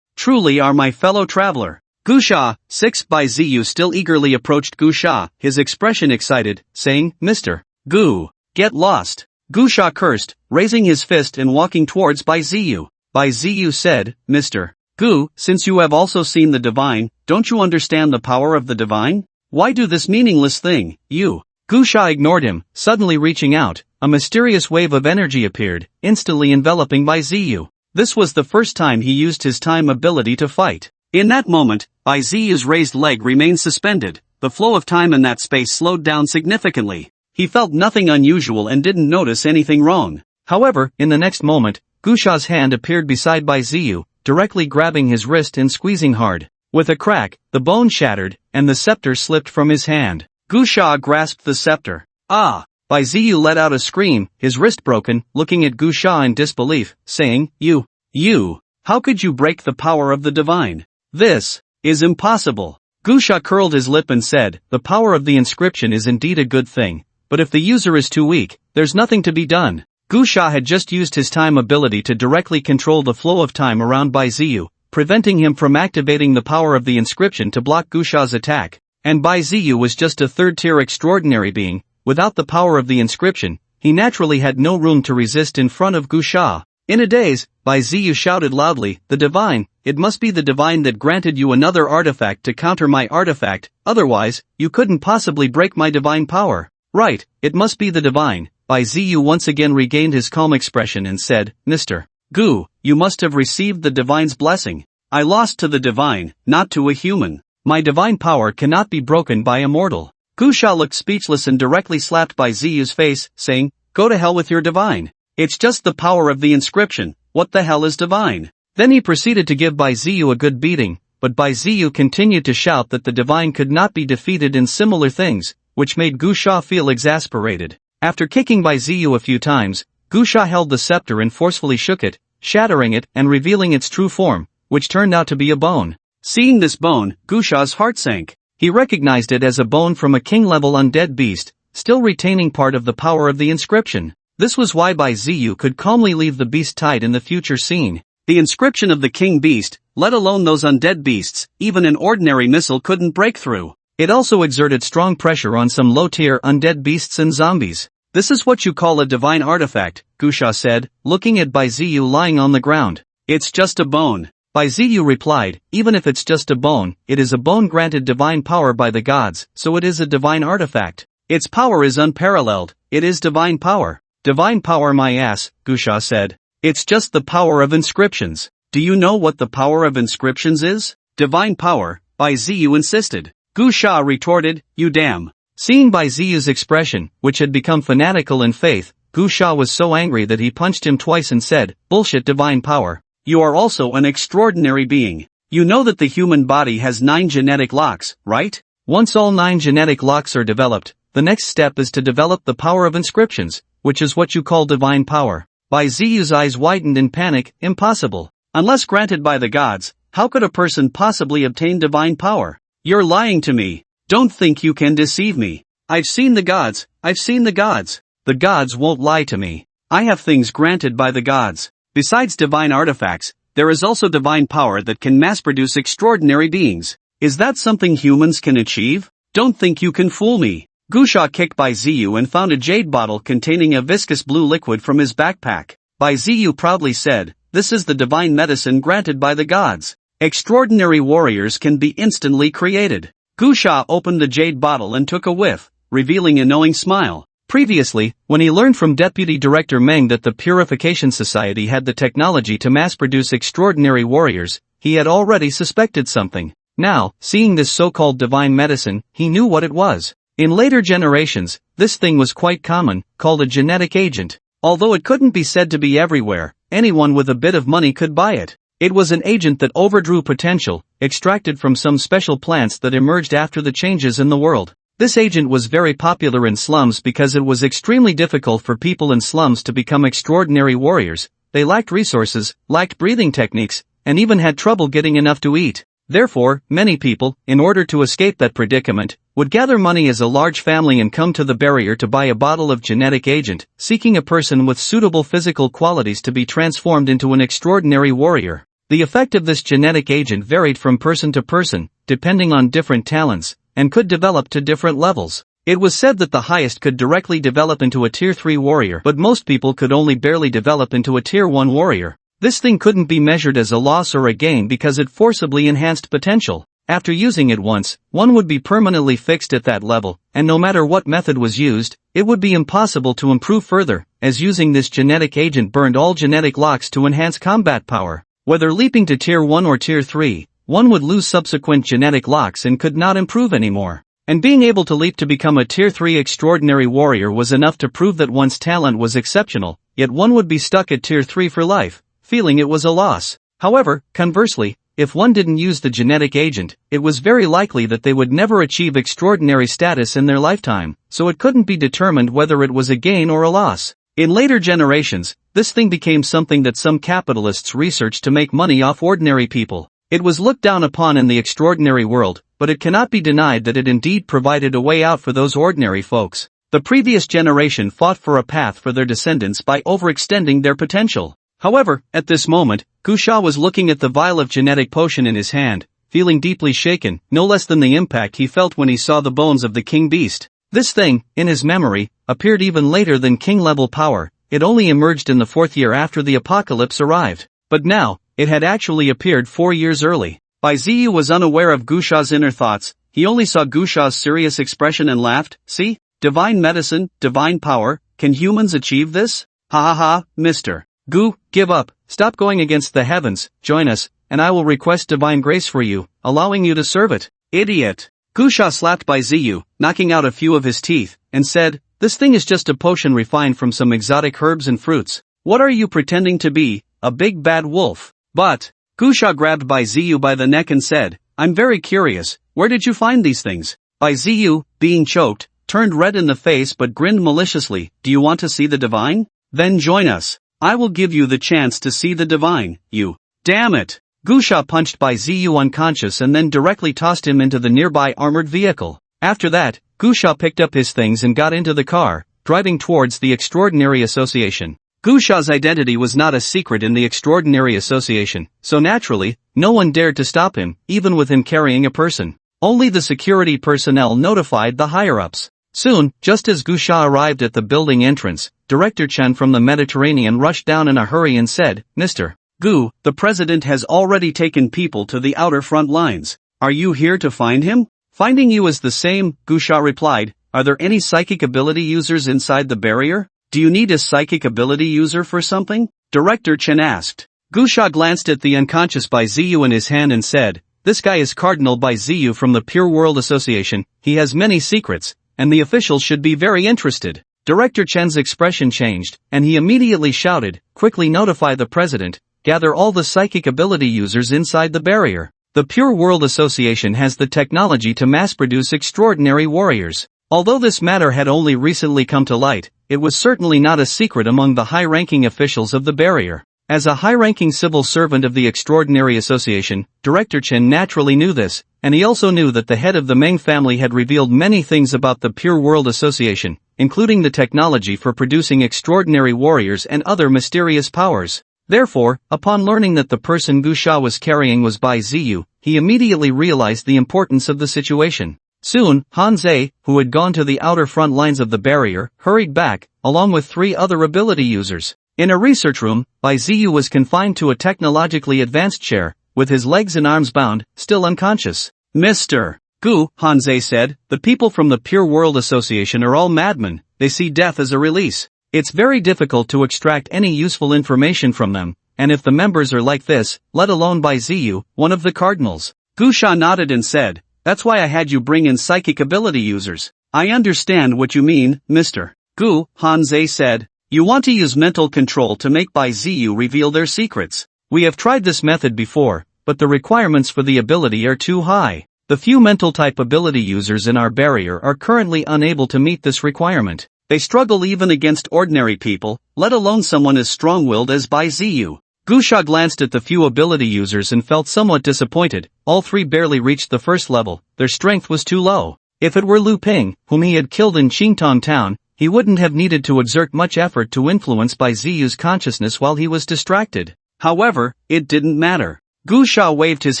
[SPEAKER 1] truly are my fellow traveler." Gu Sha, 6 Bai Ziyu still eagerly approached Gu Sha, his expression excited, saying, "Mr. Gu, get lost." Gu Sha cursed, raising his fist and walking towards Bai Ziyu. Bai Ziyu said, "Mr. Gu, since you have also seen the divine, don't you understand the power of the divine? Why do this meaningless thing, you?" Gu Sha ignored him, suddenly reaching out. A mysterious wave of energy appeared, instantly enveloping Bai Ziyu. This was the first time he used his time ability to fight. In that moment, Bai Ziyu's raised leg remained suspended, the flow of time in that space slowed down significantly. He felt nothing unusual and didn't notice anything wrong. However, in the next moment, Gu Sha's hand appeared beside Bai Ziyu, directly grabbing his wrist and squeezing hard. With a crack, the bone shattered, and the scepter slipped from his hand. Gu Sha grasped the scepter. "Ah!" Bai Ziyu let out a scream, his wrist broken, looking at Gu Sha in disbelief, saying, You, how could you break the power of the divine? This is impossible." Gu Sha curled his lip and said, "The power of the inscription is indeed a good thing, but if the user is too weak, there's nothing to be done." Gu Sha had just used his time ability to directly control the flow of time around Bai Ziyu, preventing him from activating the power of the inscription to block Gu Sha's attack. And Bai Ziyu was just a third-tier extraordinary being. Without the power of the inscription, he naturally had no room to resist in front of Gu Sha. In a daze, Bai Ziyu shouted loudly, "The divine, it must be the divine that granted you another artifact to counter my artifact, otherwise, you couldn't possibly break my divine power." "Right, it must be the divine." Bai Ziyu once again regained his calm expression and said, "Mr. Gu, you must have received the divine's blessing. I lost to the divine, not to a human. My divine power cannot be broken by a mortal." Gu Sha looked speechless and directly slapped Bai Ziyu's face, saying, "Go to hell with your divine. It's just the power of the inscription, what the hell is divine?" Then he proceeded to give Bai Ziyu a good beating, but Bai Ziyu continued to shout that the divine could not be defeated in similar things, which made Gu Sha feel exasperated. After kicking Bai Ziyu a few times, Gu Sha held the scepter and forcefully shook it, shattering it and revealing its true form, which turned out to be a bone. Seeing this bone, Gu Sha's heart sank. He recognized it as a bone from a king-level undead beast, still retaining part of the power of the inscription. This was why Bai Ziyu could calmly leave the beast tied in the future scene. The inscription of the king beast, let alone those undead beasts, even an ordinary missile couldn't break through. It also exerted strong pressure on some low-tier undead beasts and zombies. "This is what you call a divine artifact," Gu Sha said, looking at Bai Ziyu lying on the ground. "It's just a bone." Bai Ziyu replied, "Even if it's just a bone, it is a bone granted divine power by the gods, so it is a divine artifact. Its power is unparalleled, it is divine power." "Divine power my ass," Gu Sha said. "It's just the power of inscriptions." "Do you know what the power of inscriptions is?" "Divine power," Bai Ziyu insisted. Gu Sha retorted, "You damn Seeing Bai Ziyu's expression, which had become fanatical in faith, Gu Sha was so angry that he punched him twice and said, "Bullshit divine power. You are also an extraordinary being. You know that the human body has 9 genetic locks, right? Once all 9 genetic locks are developed, the next step is to develop the power of inscriptions, which is what you call divine power." Bai Ziyu's eyes widened in panic. Impossible. Unless granted by the gods, how could a person possibly obtain divine power? You're lying to me. Don't think you can deceive me. I've seen the gods. The gods won't lie to me. I have things granted by the gods. Besides divine artifacts, there is also divine power that can mass-produce extraordinary beings. Is that something humans can achieve? Don't think you can fool me. Gu Sha kicked Bai Ziyu and found a jade bottle containing a viscous blue liquid from his backpack. Bai Ziyu proudly said, "This is the divine medicine granted by the gods. Extraordinary warriors can be instantly created." Gu Sha opened the jade bottle and took a whiff, revealing a knowing smile. Previously, when he learned from Deputy Director Meng that the Purification Society had the technology to mass-produce extraordinary warriors, he had already suspected something. Now, seeing this so-called divine medicine, he knew what it was. In later generations, this thing was quite common, called a genetic agent. Although it couldn't be said to be everywhere, anyone with a bit of money could buy it. It was an agent that overdrew potential, extracted from some special plants that emerged after the changes in the world. This agent was very popular in slums because it was extremely difficult for people in slums to become extraordinary warriors. They lacked resources, lacked breathing techniques, and even had trouble getting enough to eat. Therefore, many people, in order to escape that predicament, would gather money as a large family and come to the barrier to buy a bottle of genetic agent, seeking a person with suitable physical qualities to be transformed into an extraordinary warrior. The effect of this genetic agent varied from person to person, depending on different talents, and could develop to different levels. It was said that the highest could directly develop into a Tier 3 warrior, but most people could only barely develop into a Tier 1 warrior. This thing couldn't be measured as a loss or a gain because it forcibly enhanced potential. After using it once, one would be permanently fixed at that level, and no matter what method was used, it would be impossible to improve further, as using this genetic agent burned all genetic locks to enhance combat power. Whether leaping to Tier 1 or Tier 3, one would lose subsequent genetic locks and could not improve anymore. And being able to leap to become a Tier 3 extraordinary warrior was enough to prove that one's talent was exceptional, yet one would be stuck at Tier 3 for life, feeling it was a loss. However, conversely, if one didn't use the genetic agent, it was very likely that they would never achieve extraordinary status in their lifetime, so it couldn't be determined whether it was a gain or a loss. In later generations, this thing became something that some capitalists researched to make money off ordinary people. It was looked down upon in the extraordinary world, but it cannot be denied that it indeed provided a way out for those ordinary folks. The previous generation fought for a path for their descendants by overextending their potential. However, at this moment, Gu Sha was looking at the vial of genetic potion in his hand, feeling deeply shaken, no less than the impact he felt when he saw the bones of the king beast. This thing, in his memory, appeared even later than king-level power. It only emerged in the 4th year after the apocalypse arrived. But now, it had actually appeared 4 years early. Bai Ziyu was unaware of Gu Sha's inner thoughts. He only saw Gu Sha's serious expression and laughed. See? Divine medicine, divine power, can humans achieve this? Ha ha ha, Mr. Gu, give up, stop going against the heavens, join us, and I will request divine grace for you, allowing you to serve it. Idiot. Gu Sha slapped Bai Ziyu, knocking out a few of his teeth, and said, "This thing is just a potion refined from some exotic herbs and fruits. What are you pretending to be, a big bad wolf?" But, Gu Sha grabbed Bai Ziyu by the neck and said, "I'm very curious, where did you find these things?" Bai Ziyu, being choked, turned red in the face but grinned maliciously. "Do you want to see the divine? Then join us. I will give you the chance to see the divine, you. Damn it!" Gu Sha punched Bai Ziyu unconscious and then directly tossed him into the nearby armored vehicle. After that, Gu Sha picked up his things and got into the car, driving towards the Extraordinary Association. Gu Sha's identity was not a secret in the Extraordinary Association, so naturally, no one dared to stop him, even with him carrying a person. Only the security personnel notified the higher-ups. Soon, just as Gu Sha arrived at the building entrance, Director Chen from the Mediterranean rushed down in a hurry and said, "Mr. Gu, the president has already taken people to the outer front lines. Are you here to find him?" "Finding you is the same," Gu Sha replied. "Are there any psychic ability users inside the barrier? Do you need a psychic ability user for something?" Director Chen asked. Gu Sha glanced at the unconscious Bai Ziyu in his hand and said, "This guy is Cardinal Bai Ziyu from the Pure World Association. He has many secrets, and the officials should be very interested. Director Chen's expression changed, and he immediately shouted, "Quickly notify the president, gather all the psychic ability users inside the barrier. The Pure World Association has the technology to mass-produce extraordinary warriors." Although this matter had only recently come to light, it was certainly not a secret among the high-ranking officials of the barrier. As a high-ranking civil servant of the Extraordinary Association, Director Chen naturally knew this, and he also knew that the head of the Meng family had revealed many things about the Pure World Association, including the technology for producing extraordinary warriors and other mysterious powers. Therefore, upon learning that the person Gu Sha was carrying was Bai Ziyu, he immediately realized the importance of the situation. Soon, Han Zhe, who had gone to the outer front lines of the barrier, hurried back, along with 3 other ability users. In a research room, Bai Ziyu was confined to a technologically advanced chair, with his legs and arms bound, still unconscious. "Mr. Gu," Han Zhe said, "the people from the Pure World Association are all madmen. They see death as a release. It's very difficult to extract any useful information from them, and if the members are like this, let alone Bai Ziyu, one of the cardinals." Gu Sha nodded and said, "That's why I had you bring in psychic ability users." "I understand what you mean, Mr. Gu," Han Zhe said. "You want to use mental control to make Bai Ziyu reveal their secrets. We have tried this method before, but the requirements for the ability are too high. The few mental type ability users in our barrier are currently unable to meet this requirement. They struggle even against ordinary people, let alone someone as strong-willed as Bai Ziyu." Gu Sha glanced at the few ability users and felt somewhat disappointed. All 3 barely reached the first level, their strength was too low. If it were Lu Ping, whom he had killed in Qingtong town, he wouldn't have needed to exert much effort to influence Bai Ziyu's consciousness while he was distracted. However, it didn't matter. Gu Sha waved his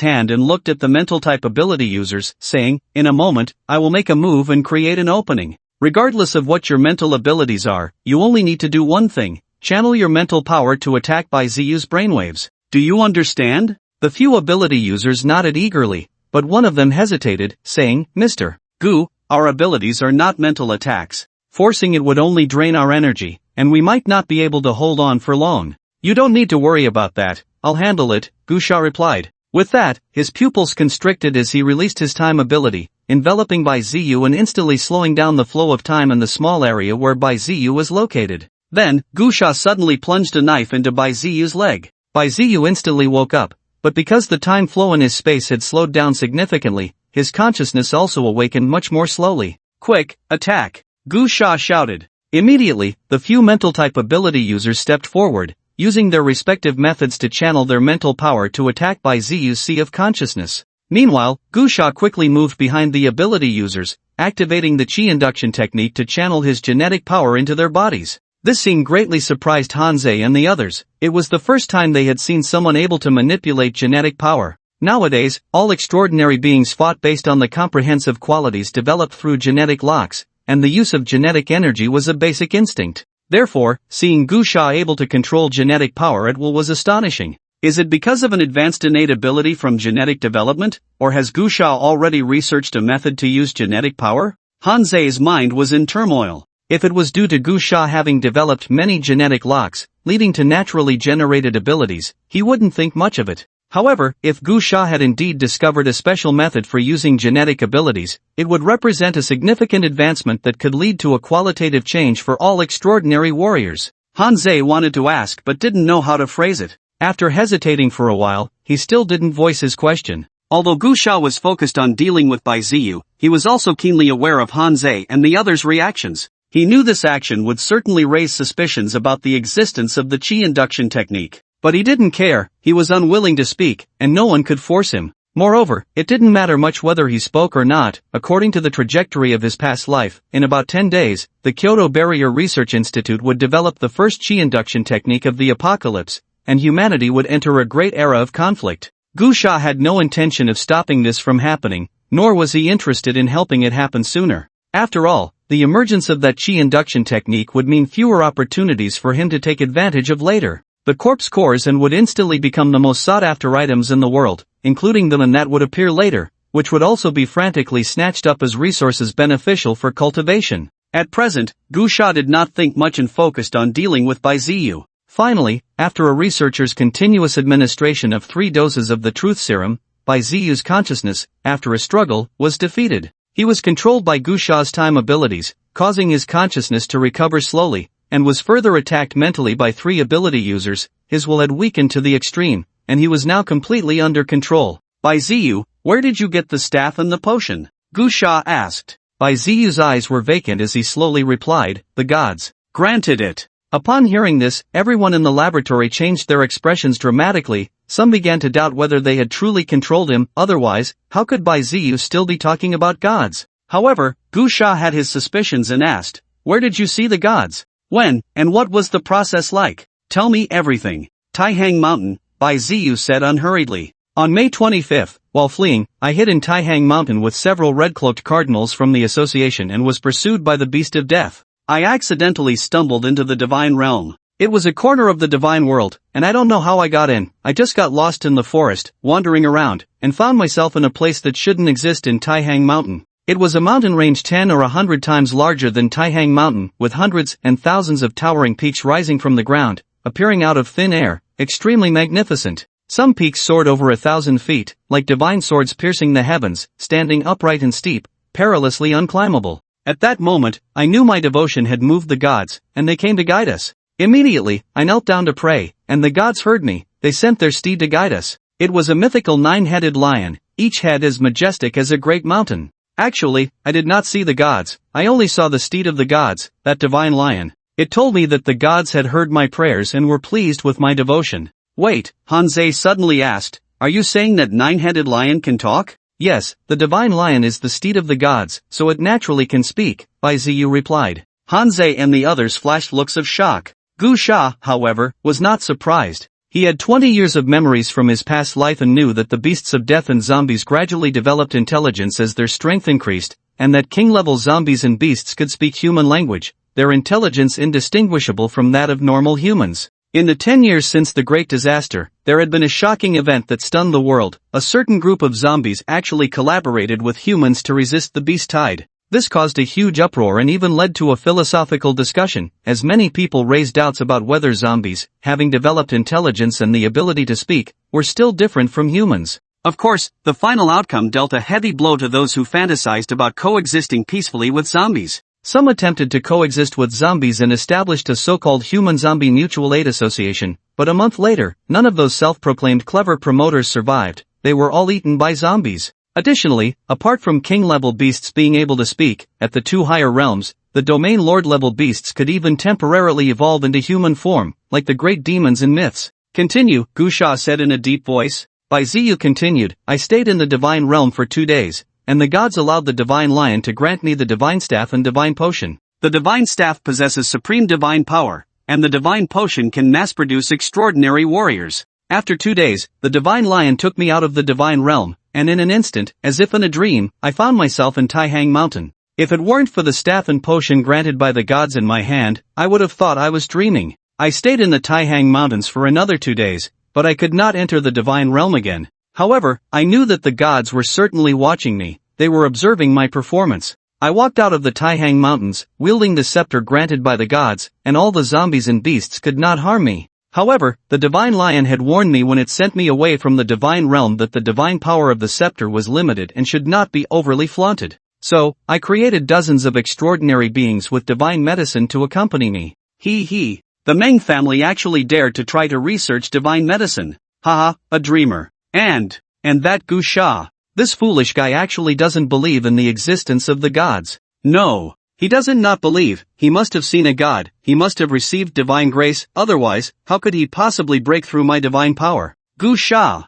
[SPEAKER 1] hand and looked at the mental type ability users, saying, "In a moment, I will make a move and create an opening. Regardless of what your mental abilities are, you only need to do one thing, channel your mental power to attack Bai Ziyu's brainwaves. Do you understand?" The few ability users nodded eagerly, but one of them hesitated, saying, "Mr. Gu, our abilities are not mental attacks. Forcing it would only drain our energy, and we might not be able to hold on for long." "You don't need to worry about that, I'll handle it," Gu Sha replied. With that, his pupils constricted as he released his time ability, enveloping Bai Ziyu and instantly slowing down the flow of time in the small area where Bai Ziyu was located. Then, Gu Sha suddenly plunged a knife into Bai Ziyu's leg. Bai Ziyu instantly woke up, but because the time flow in his space had slowed down significantly, his consciousness also awakened much more slowly. "Quick, attack!" Gu Sha shouted. Immediately, the few mental type ability users stepped forward, using their respective methods to channel their mental power to attack Bai Ziyu's sea of consciousness. Meanwhile, Gu Sha quickly moved behind the ability users, activating the Qi induction technique to channel his genetic power into their bodies. This scene greatly surprised Hanzei and the others. It was the first time they had seen someone able to manipulate genetic power. Nowadays, all extraordinary beings fought based on the comprehensive qualities developed through genetic locks, and the use of genetic energy was a basic instinct. Therefore, seeing Gu Sha able to control genetic power at will was astonishing. Is it because of an advanced innate ability from genetic development, or has Gu Sha already researched a method to use genetic power? Hanzei's mind was in turmoil. If it was due to Gu Sha having developed many genetic locks, leading to naturally generated abilities, he wouldn't think much of it. However, if Gu Sha had indeed discovered a special method for using genetic abilities, it would represent a significant advancement that could lead to a qualitative change for all extraordinary warriors. Hanzei wanted to ask but didn't know how to phrase it. After hesitating for a while, he still didn't voice his question. Although Gu Sha was focused on dealing with Bai Ziyu, he was also keenly aware of Hanzei and the others' reactions. He knew this action would certainly raise suspicions about the existence of the Qi induction technique. But he didn't care, he was unwilling to speak, and no one could force him. Moreover, it didn't matter much whether he spoke or not. According to the trajectory of his past life, in about 10 days, the Kyoto Barrier Research Institute would develop the first Qi induction technique of the apocalypse, and humanity would enter a great era of conflict. Gu Sha had no intention of stopping this from happening, nor was he interested in helping it happen sooner. After all, the emergence of that Qi induction technique would mean fewer opportunities for him to take advantage of later. The corpse cores and would instantly become the most sought-after items in the world, including them and that would appear later, which would also be frantically snatched up as resources beneficial for cultivation. At present, Gu Sha did not think much and focused on dealing with Bai Ziyu. Finally, after a researcher's continuous administration of 3 doses of the truth serum, Bai Ziyu's consciousness, after a struggle, was defeated. He was controlled by Gusha's time abilities, causing his consciousness to recover slowly, and was further attacked mentally by 3 ability users. His will had weakened to the extreme, and he was now completely under control. Bai Ziyu, where did you get the staff and the potion? Gusha asked. Bai Ziyu's eyes were vacant as he slowly replied, the gods granted it. Upon hearing this, everyone in the laboratory changed their expressions dramatically. Some began to doubt whether they had truly controlled him, otherwise, how could Bai Ziyu still be talking about gods? However, Gusha had his suspicions and asked, where did you see the gods? When, and what was the process like? Tell me everything. Taihang Mountain, Bai Ziyu said unhurriedly. On May 25th, while fleeing, I hid in Taihang Mountain with several red-cloaked cardinals from the association and was pursued by the Beast of Death. I accidentally stumbled into the Divine Realm. It was a corner of the Divine World, and I don't know how I got in. I just got lost in the forest, wandering around, and found myself in a place that shouldn't exist in Taihang Mountain. It was a mountain range 10 or 100 times larger than Taihang Mountain, with hundreds and thousands of towering peaks rising from the ground, appearing out of thin air, extremely magnificent. Some peaks soared over 1,000 feet, like divine swords piercing the heavens, standing upright and steep, perilously unclimbable. At that moment, I knew my devotion had moved the gods, and they came to guide us. Immediately, I knelt down to pray, and the gods heard me. They sent their steed to guide us. It was a mythical 9-headed lion, each head as majestic as a great mountain. Actually, I did not see the gods, I only saw the steed of the gods, that divine lion. It told me that the gods had heard my prayers and were pleased with my devotion. Wait, Hanzei suddenly asked, are you saying that 9-headed lion can talk? Yes, the divine lion is the steed of the gods, so it naturally can speak, Bai Ziyu replied. Hanzei and the others flashed looks of shock. Gusha, however, was not surprised. He had 20 years of memories from his past life and knew that the beasts of death and zombies gradually developed intelligence as their strength increased, and that king-level zombies and beasts could speak human language, their intelligence indistinguishable from that of normal humans. In the 10 years since the Great Disaster, there had been a shocking event that stunned the world. A certain group of zombies actually collaborated with humans to resist the beast tide. This caused a huge uproar and even led to a philosophical discussion, as many people raised doubts about whether zombies, having developed intelligence and the ability to speak, were still different from humans. Of course, the final outcome dealt a heavy blow to those who fantasized about coexisting peacefully with zombies. Some attempted to coexist with zombies and established a so-called human-zombie mutual aid association, but a month later, none of those self-proclaimed clever promoters survived. They were all eaten by zombies. Additionally, apart from king-level beasts being able to speak, at the 2 higher realms, the domain lord-level beasts could even temporarily evolve into human form, like the great demons in myths. Continue, Gusha said in a deep voice. Bai Ziyu continued, I stayed in the divine realm for 2 days. And the gods allowed the divine lion to grant me the divine staff and divine potion. The divine staff possesses supreme divine power, and the divine potion can mass-produce extraordinary warriors. After 2 days, the divine lion took me out of the divine realm, and in an instant, as if in a dream, I found myself in Taihang Mountain. If it weren't for the staff and potion granted by the gods in my hand, I would have thought I was dreaming. I stayed in the Taihang Mountains for another 2 days, but I could not enter the divine realm again. However, I knew that the gods were certainly watching me. They were observing my performance. I walked out of the Taihang Mountains, wielding the scepter granted by the gods, and all the zombies and beasts could not harm me. However, the divine lion had warned me when it sent me away from the divine realm that the divine power of the scepter was limited and should not be overly flaunted. So, I created dozens of extraordinary beings with divine medicine to accompany me. The Meng family actually dared to try to research divine medicine. Haha, a dreamer. And that Gusha. This foolish guy actually doesn't believe in the existence of the gods. No, he doesn't not believe. He must have seen a god. He must have received divine grace. Otherwise, how could he possibly break through my divine power? Gusha,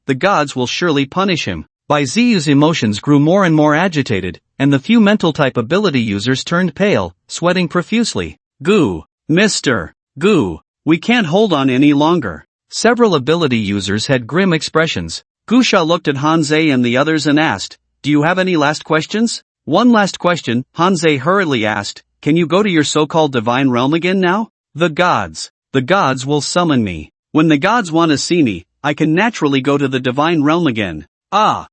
[SPEAKER 1] the gods will surely punish him. Bai Ziyu's emotions grew more and more agitated, and the few mental type ability users turned pale, sweating profusely. Mr. Gu, we can't hold on any longer. Several ability users had grim expressions. Gusha looked at Hanzei and the others and asked, do you have any last questions? One last question, Hanzei hurriedly asked, can you go to your so-called divine realm again now? The gods will summon me. When the gods want to see me, I can naturally go to the divine realm again. Bai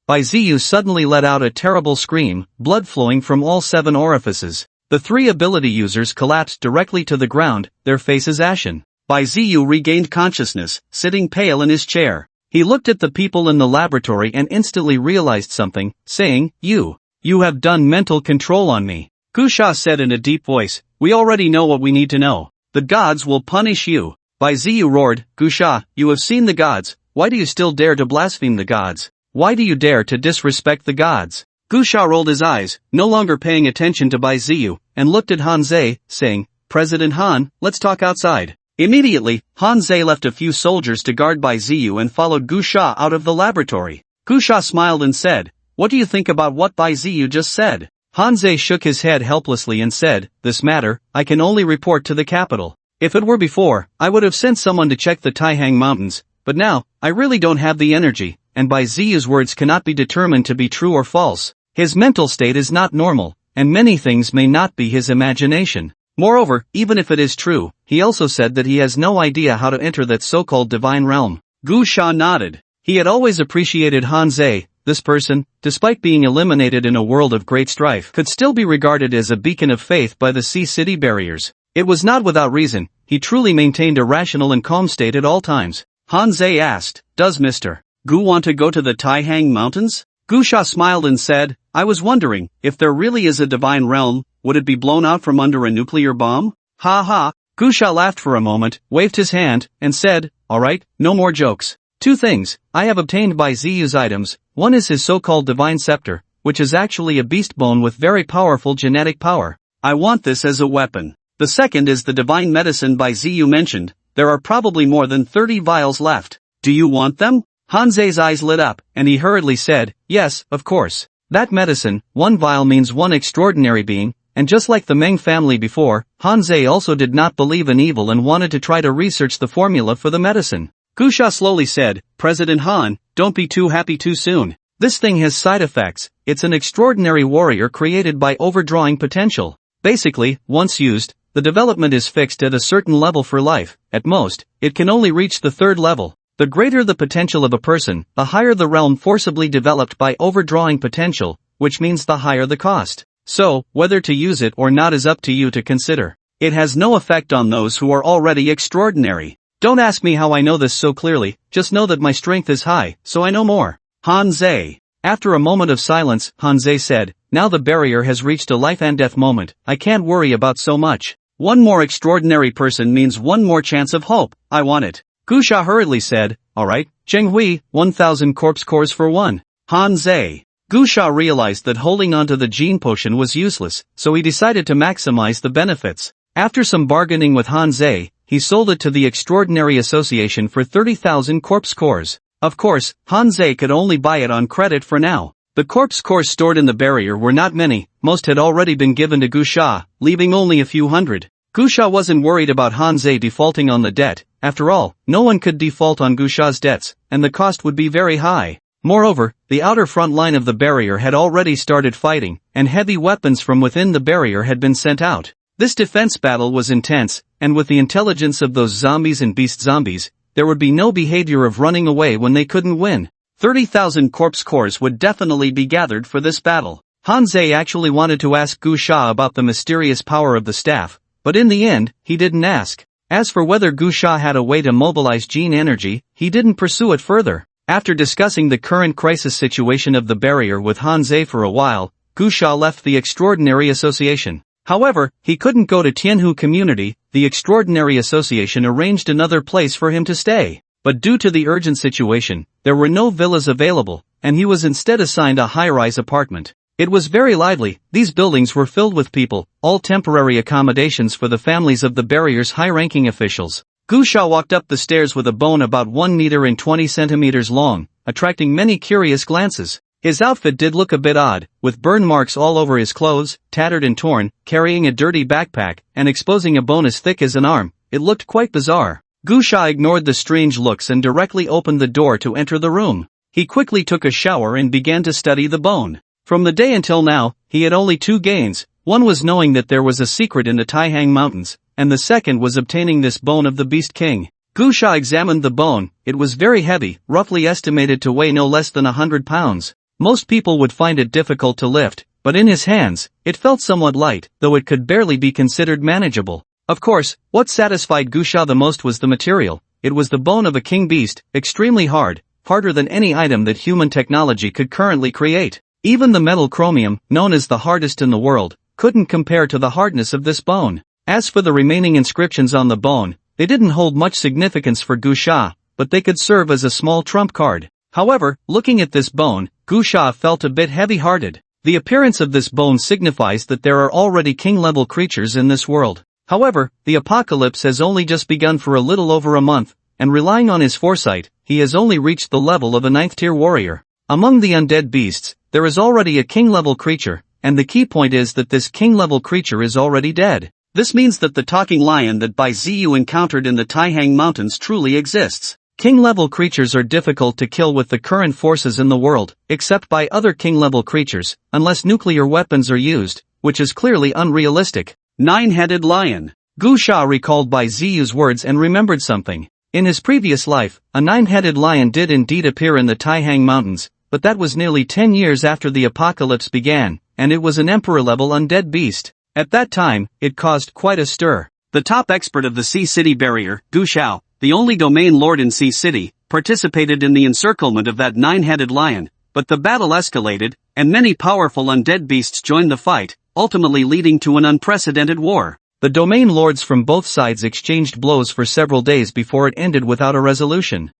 [SPEAKER 1] Ziyu suddenly let out a terrible scream, blood flowing from all 7 orifices. The 3 ability users collapsed directly to the ground, their faces ashen. Bai Ziyu regained consciousness, sitting pale in his chair. He looked at the people in the laboratory and instantly realized something, saying, You have done mental control on me. Gusha said in a deep voice, we already know what we need to know. The gods will punish you. Bai Ziyu roared, Gusha, you have seen the gods, why do you still dare to blaspheme the gods? Why do you dare to disrespect the gods? Gusha rolled his eyes, no longer paying attention to Bai Ziyu, and looked at Han Zhe, saying, President Han, let's talk outside. Immediately, Han Zhe left a few soldiers to guard Bai Ziyu and followed Gusha out of the laboratory. Gusha smiled and said, what do you think about what Bai Ziyu just said? Han Zhe shook his head helplessly and said, this matter, I can only report to the capital. If it were before, I would have sent someone to check the Taihang Mountains, but now, I really don't have the energy, and Bai Ziyu's words cannot be determined to be true or false. His mental state is not normal, and many things may not be his imagination. Moreover, even if it is true, he also said that he has no idea how to enter that so-called divine realm. Gusha nodded. He had always appreciated Han Zhe. This person, despite being eliminated in a world of great strife, could still be regarded as a beacon of faith by the Sea City barriers. It was not without reason, he truly maintained a rational and calm state at all times. Han Zhe asked, does Mr. Gu want to go to the Taihang Mountains? Gusha smiled and said, I was wondering, if there really is a divine realm, would it be blown out from under a nuclear bomb? Ha ha. Gusha laughed for a moment, waved his hand, and said, alright, no more jokes. Two things, I have obtained Bai Ziyu's items. One is his so-called divine scepter, which is actually a beast bone with very powerful genetic power. I want this as a weapon. The second is the divine medicine Bai Ziyu mentioned. There are probably more than 30 vials left. Do you want them? Han Ze's eyes lit up, and he hurriedly said, yes, of course. That medicine, one vial means one extraordinary being, and just like the Meng family before, Han Ze also did not believe in evil and wanted to try to research the formula for the medicine. Gusha slowly said, President Han, don't be too happy too soon. This thing has side effects. It's an extraordinary warrior created by overdrawing potential. Basically, once used, the development is fixed at a certain level for life. At most, it can only reach the third level. The greater the potential of a person, the higher the realm forcibly developed by overdrawing potential, which means the higher the cost. So, whether to use it or not is up to you to consider. It has no effect on those who are already extraordinary. Don't ask me how I know this so clearly, just know that my strength is high, so I know more. Han Ze. After a moment of silence, Han Ze said, now the barrier has reached a life and death moment, I can't worry about so much. One more extraordinary person means one more chance of hope, I want it. Gusha hurriedly said, alright, Zheng Hui, 1,000 corpse cores for one. Han Ze. Gusha realized that holding onto the gene potion was useless, so he decided to maximize the benefits. After some bargaining with Han Ze, he sold it to the Extraordinary Association for 30,000 corpse cores. Of course, Han Ze could only buy it on credit for now. The corpse cores stored in the barrier were not many, most had already been given to Gusha, leaving only a few hundred. Gusha wasn't worried about Han Ze defaulting on the debt. After all, no one could default on Gusha's debts, and the cost would be very high. Moreover, the outer front line of the barrier had already started fighting, and heavy weapons from within the barrier had been sent out. This defense battle was intense, and with the intelligence of those zombies and beast zombies, there would be no behavior of running away when they couldn't win. 30,000 corpse cores would definitely be gathered for this battle. Han Ze actually wanted to ask Gusha about the mysterious power of the staff, but in the end, he didn't ask. As for whether Gusha had a way to mobilize gene energy, he didn't pursue it further. After discussing the current crisis situation of the barrier with Han Ze for a while, Gusha left the Extraordinary Association. However, he couldn't go to Tianhu Community. The Extraordinary Association arranged another place for him to stay. But due to the urgent situation, there were no villas available, and he was instead assigned a high-rise apartment. It was very lively. These buildings were filled with people, all temporary accommodations for the families of the barrier's high-ranking officials. Gusha walked up the stairs with a bone about 1 meter and 20 centimeters long, attracting many curious glances. His outfit did look a bit odd, with burn marks all over his clothes, tattered and torn, carrying a dirty backpack, and exposing a bone as thick as an arm. It looked quite bizarre. Gusha ignored the strange looks and directly opened the door to enter the room. He quickly took a shower and began to study the bone. From the day until now, he had only two gains. One was knowing that there was a secret in the Taihang Mountains, and the second was obtaining this bone of the Beast King. Gusha examined the bone. It was very heavy, roughly estimated to weigh no less than 100 pounds. Most people would find it difficult to lift, but in his hands, it felt somewhat light, though it could barely be considered manageable. Of course, what satisfied Gusha the most was the material. It was the bone of a king beast, extremely hard, harder than any item that human technology could currently create. Even the metal chromium, known as the hardest in the world, couldn't compare to the hardness of this bone. As for the remaining inscriptions on the bone, they didn't hold much significance for Gu Sha, but they could serve as a small trump card. However, looking at this bone, Gu Sha felt a bit heavy-hearted. The appearance of this bone signifies that there are already king-level creatures in this world. However, the apocalypse has only just begun for a little over a month, and relying on his foresight, he has only reached the level of a 9th-tier warrior. Among the undead beasts, there is already a king-level creature, and the key point is that this king-level creature is already dead. This means that the talking lion that Bai Ziyu encountered in the Taihang Mountains truly exists. King-level creatures are difficult to kill with the current forces in the world, except by other king-level creatures, unless nuclear weapons are used, which is clearly unrealistic. Nine-headed lion. Gu Sha recalled Bai Ziyu's words and remembered something. In his previous life, a nine-headed lion did indeed appear in the Taihang Mountains, but that was nearly 10 years after the apocalypse began, and it was an emperor-level undead beast. At that time, it caused quite a stir. The top expert of the Sea City barrier, Gu Shao, the only domain lord in Sea City, participated in the encirclement of that nine-headed lion, but the battle escalated, and many powerful undead beasts joined the fight, ultimately leading to an unprecedented war. The domain lords from both sides exchanged blows for several days before it ended without a resolution.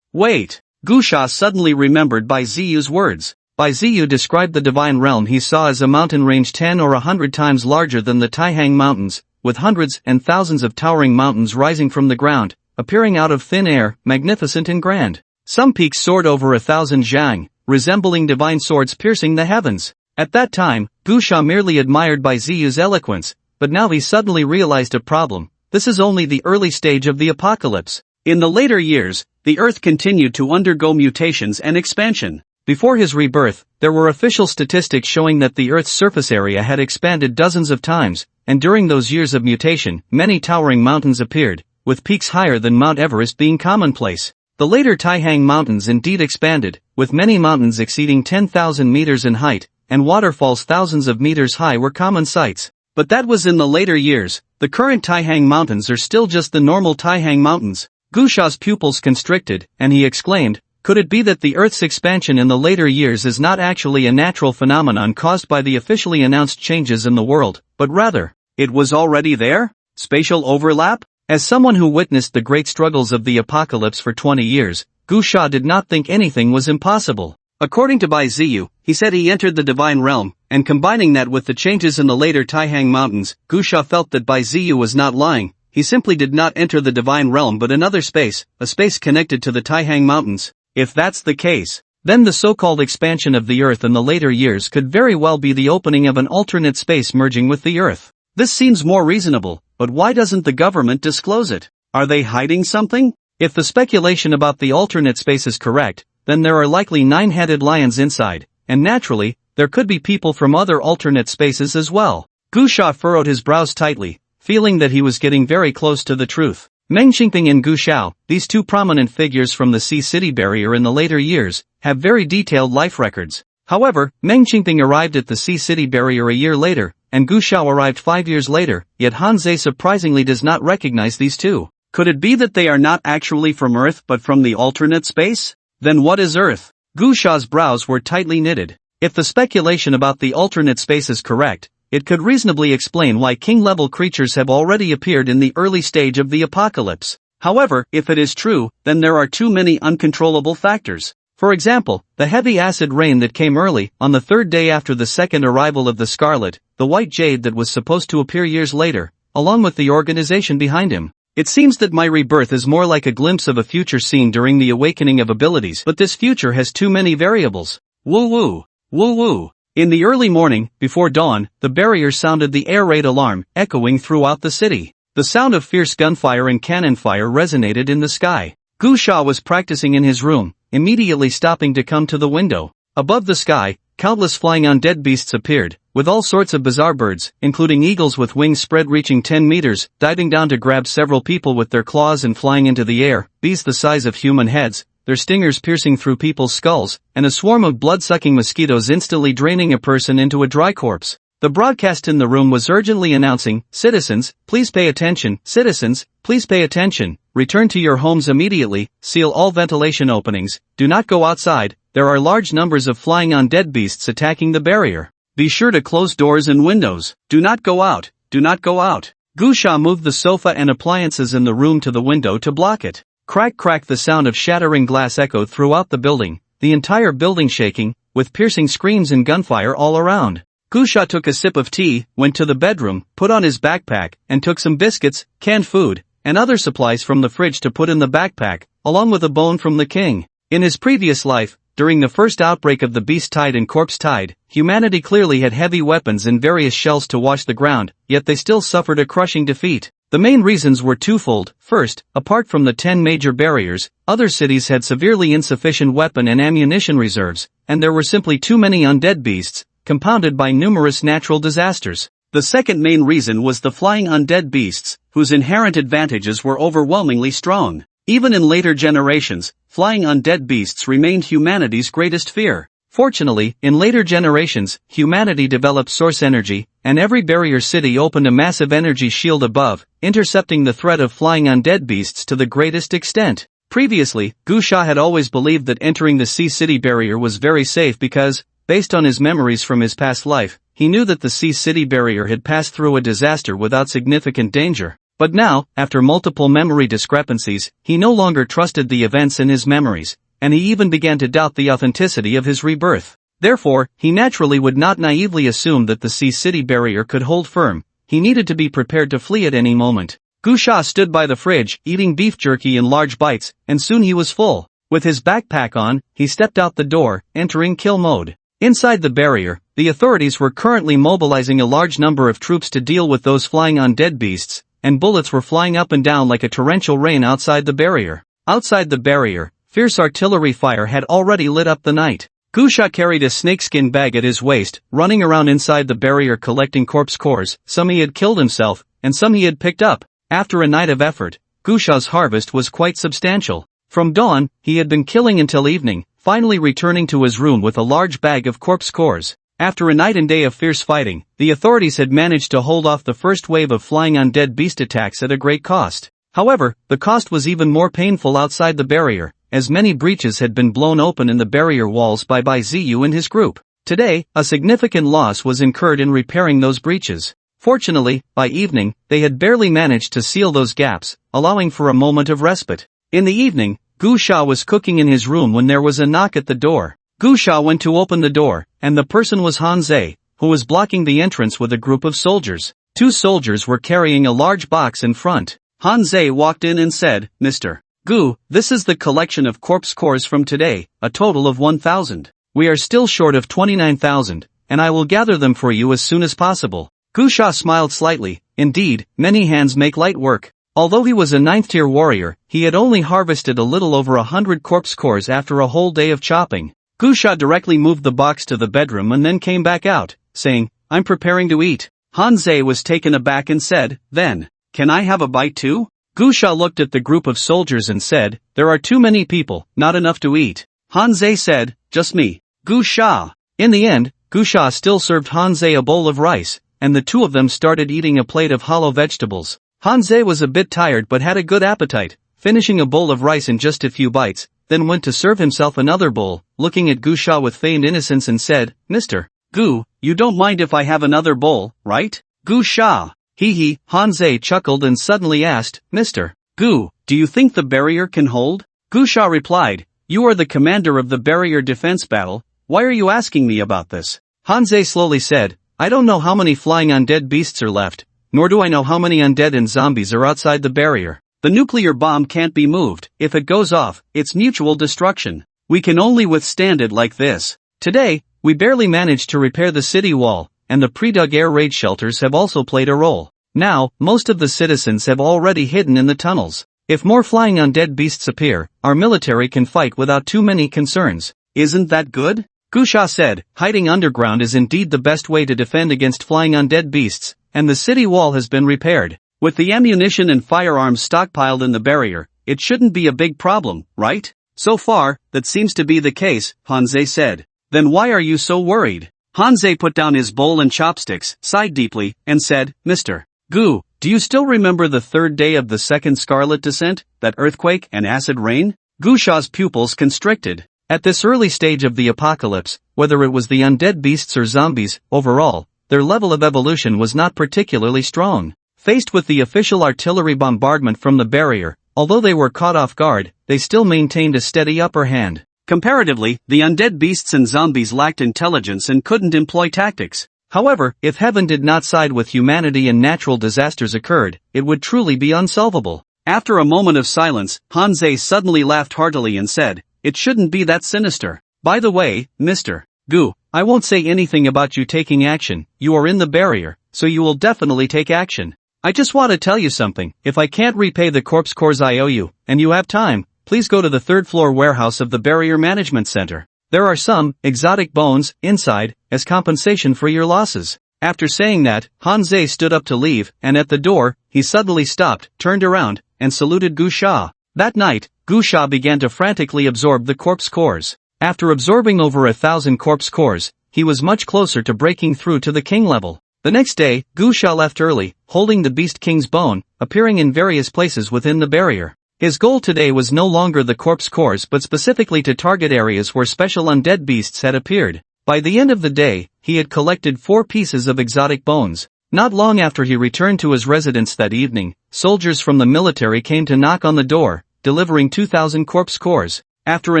[SPEAKER 1] Wait! Gu Sha suddenly remembered Bai Ziyu's words. Bai Ziyu described the divine realm he saw as a mountain range 10 or 100 times larger than the Taihang Mountains, with hundreds and thousands of towering mountains rising from the ground, appearing out of thin air, magnificent and grand. Some peaks soared over 1,000 zhang, resembling divine swords piercing the heavens. At that time, Gu Sha merely admired Bai Ziyu's eloquence, but now he suddenly realized a problem. This is only the early stage of the apocalypse. In the later years, the Earth continued to undergo mutations and expansion. Before his rebirth, there were official statistics showing that the Earth's surface area had expanded dozens of times, and during those years of mutation, many towering mountains appeared, with peaks higher than Mount Everest being commonplace. The later Taihang Mountains indeed expanded, with many mountains exceeding 10,000 meters in height, and waterfalls thousands of meters high were common sights. But that was in the later years. The current Taihang Mountains are still just the normal Taihang Mountains. Gu Sha's pupils constricted, and he exclaimed, could it be that the Earth's expansion in the later years is not actually a natural phenomenon caused by the officially announced changes in the world, but rather, it was already there? Spatial overlap? As someone who witnessed the great struggles of the apocalypse for 20 years, Gu Sha did not think anything was impossible. According to Bai Ziyu, he said he entered the divine realm, and combining that with the changes in the later Taihang Mountains, Gu Sha felt that Bai Ziyu was not lying. He simply did not enter the divine realm but another space, a space connected to the Taihang Mountains. If that's the case, then the so-called expansion of the Earth in the later years could very well be the opening of an alternate space merging with the Earth. This seems more reasonable, but why doesn't the government disclose it? Are they hiding something? If the speculation about the alternate space is correct, then there are likely nine-headed lions inside, and naturally, there could be people from other alternate spaces as well. Gu Sha furrowed his brows tightly, feeling that he was getting very close to the truth. Meng Qingping and Gu Shao, these two prominent figures from the Sea City barrier in the later years, have very detailed life records. However, Meng Qingping arrived at the Sea City barrier a year later, and Gu Shao arrived 5 years later, yet Hanzei surprisingly does not recognize these two. Could it be that they are not actually from Earth but from the alternate space? Then what is Earth? Gu Sha's brows were tightly knitted. If the speculation about the alternate space is correct, it could reasonably explain why king-level creatures have already appeared in the early stage of the apocalypse. However, if it is true, then there are too many uncontrollable factors. For example, the heavy acid rain that came early, on the third day after the second arrival of the Scarlet, the white jade that was supposed to appear years later, along with the organization behind him. It seems that my rebirth is more like a glimpse of a future scene during the awakening of abilities, but this future has too many variables. Woo-woo. Woo-woo. In the early morning, before dawn, the barrier sounded the air raid alarm, echoing throughout the city. The sound of fierce gunfire and cannon fire resonated in the sky. Gu Sha was practicing in his room, immediately stopping to come to the window. Above the sky, countless flying undead beasts appeared, with all sorts of bizarre birds, including eagles with wings spread reaching 10 meters, diving down to grab several people with their claws and flying into the air, bees the size of human heads, their stingers piercing through people's skulls, and a swarm of blood-sucking mosquitoes instantly draining a person into a dry corpse. The broadcast in the room was urgently announcing, "Citizens, please pay attention, citizens, please pay attention. return to your homes immediately, seal all ventilation openings, do not go outside, there are large numbers of flying undead beasts attacking the barrier. Be sure to close doors and windows, do not go out, do not go out. Gusha moved the sofa and appliances in the room to the window to block it. Crack crack, the sound of shattering glass echoed throughout the building, the entire building shaking, with piercing screams and gunfire all around. Gusha took a sip of tea, went to the bedroom, put on his backpack, and took some biscuits, canned food, and other supplies from the fridge to put in the backpack, along with a bone from the king. In his previous life, during the first outbreak of the Beast Tide and Corpse Tide, humanity clearly had heavy weapons and various shells to wash the ground, yet they still suffered a crushing defeat. The main reasons were twofold. First, apart from the 10 major barriers, other cities had severely insufficient weapon and ammunition reserves, and there were simply too many undead beasts, compounded by numerous natural disasters. The second main reason was the flying undead beasts, whose inherent advantages were overwhelmingly strong. Even in later generations, flying undead beasts remained humanity's greatest fear. Fortunately, in later generations, humanity developed source energy, and every barrier city opened a massive energy shield above, intercepting the threat of flying undead beasts to the greatest extent. Previously, Gusha had always believed that entering the Sea City barrier was very safe because, based on his memories from his past life, he knew that the Sea City barrier had passed through a disaster without significant danger. But now, after multiple memory discrepancies, he no longer trusted the events in his memories, and he even began to doubt the authenticity of his rebirth. Therefore, he naturally would not naively assume that the Sea City barrier could hold firm. He needed to be prepared to flee at any moment. Gusha stood by the fridge, eating beef jerky in large bites, and soon he was full. With his backpack on, he stepped out the door, entering kill mode. Inside the barrier, the authorities were currently mobilizing a large number of troops to deal with those flying undead beasts, and bullets were flying up and down like a torrential rain outside the barrier. Outside the barrier, fierce artillery fire had already lit up the night. Gusha carried a snakeskin bag at his waist, running around inside the barrier collecting corpse cores, some he had killed himself, and some he had picked up. After a night of effort, Gusha's harvest was quite substantial. From dawn, he had been killing until evening, finally returning to his room with a large bag of corpse cores. After a night and day of fierce fighting, the authorities had managed to hold off the first wave of flying undead beast attacks at a great cost. However, the cost was even more painful outside the barrier, as many breaches had been blown open in the barrier walls by Ziyu and his group. Today, a significant loss was incurred in repairing those breaches. Fortunately, by evening, they had barely managed to seal those gaps, allowing for a moment of respite. In the evening, Gusha was cooking in his room when there was a knock at the door. Gusha went to open the door, and the person was Hanzei, who was blocking the entrance with a group of soldiers. 2 soldiers were carrying a large box in front. Hanzei walked in and said, "Mr. Gu, this is the collection of corpse cores from today, a total of 1,000. We are still short of 29,000, and I will gather them for you as soon as possible." Gusha smiled slightly. Indeed, many hands make light work. Although he was a 9th-tier warrior, he had only harvested a little over 100 corpse cores after a whole day of chopping. Gusha directly moved the box to the bedroom and then came back out, saying, "I'm preparing to eat." Hanzei was taken aback and said, "Then, can I have a bite too?" Gusha looked at the group of soldiers and said, "There are too many people, not enough to eat." Hanzei said, "Just me." Gusha. In the end, Gusha still served Hanzei a bowl of rice, and the two of them started eating a plate of hollow vegetables. Hanzei was a bit tired but had a good appetite, finishing a bowl of rice in just a few bites, then went to serve himself another bowl, looking at Gusha with feigned innocence and said, "Mr. Gu, you don't mind if I have another bowl, right?" Gusha. Hee. Hanzei chuckled and suddenly asked, "Mr. Gu, do you think the barrier can hold?" Gusha replied, "You are the commander of the barrier defense battle, why are you asking me about this?" Hanzei slowly said, "I don't know how many flying undead beasts are left, nor do I know how many undead and zombies are outside the barrier. The nuclear bomb can't be moved. If it goes off, it's mutual destruction. We can only withstand it like this. Today, we barely managed to repair the city wall, and the pre-dug air raid shelters have also played a role. Now, most of the citizens have already hidden in the tunnels. If more flying undead beasts appear, our military can fight without too many concerns. Isn't that good?" Gusha said, "Hiding underground is indeed the best way to defend against flying undead beasts, and the city wall has been repaired. With the ammunition and firearms stockpiled in the barrier, it shouldn't be a big problem, right?" "So far, that seems to be the case," Hanzei said. "Then why are you so worried?" Hanzei put down his bowl and chopsticks, sighed deeply, and said, "Mr. Gu, Do you still remember the third day of the second Scarlet Descent, that earthquake and acid rain? Gu Sha's pupils constricted. At this early stage of the apocalypse, whether it was the undead beasts or zombies, overall, their level of evolution was not particularly strong. Faced with the official artillery bombardment from the barrier, although they were caught off guard, they still maintained a steady upper hand. Comparatively, the undead beasts and zombies lacked intelligence and couldn't employ tactics. However, if heaven did not side with humanity and natural disasters occurred, it would truly be unsolvable. After a moment of silence, Hanzei suddenly laughed heartily and said, "It shouldn't be that sinister. By the way, Mr. Gu, I won't say anything about you taking action. You are in the barrier, so you will definitely take action. I just want to tell you something. If I can't repay the corpse cores I owe you, and you have time, please go to the third-floor warehouse of the Barrier Management Center. There are some exotic bones inside, as compensation for your losses." After saying that, Hanzei stood up to leave, and at the door, he suddenly stopped, turned around, and saluted Gu Sha. That night, Gu Sha began to frantically absorb the corpse cores. After absorbing over 1,000 corpse cores, he was much closer to breaking through to the king level. The next day, Gu Sha left early, holding the Beast King's bone, appearing in various places within the barrier. His goal today was no longer the corpse cores but specifically to target areas where special undead beasts had appeared. By the end of the day, he had collected 4 pieces of exotic bones. Not long after he returned to his residence that evening, soldiers from the military came to knock on the door, delivering 2,000 corpse cores. After a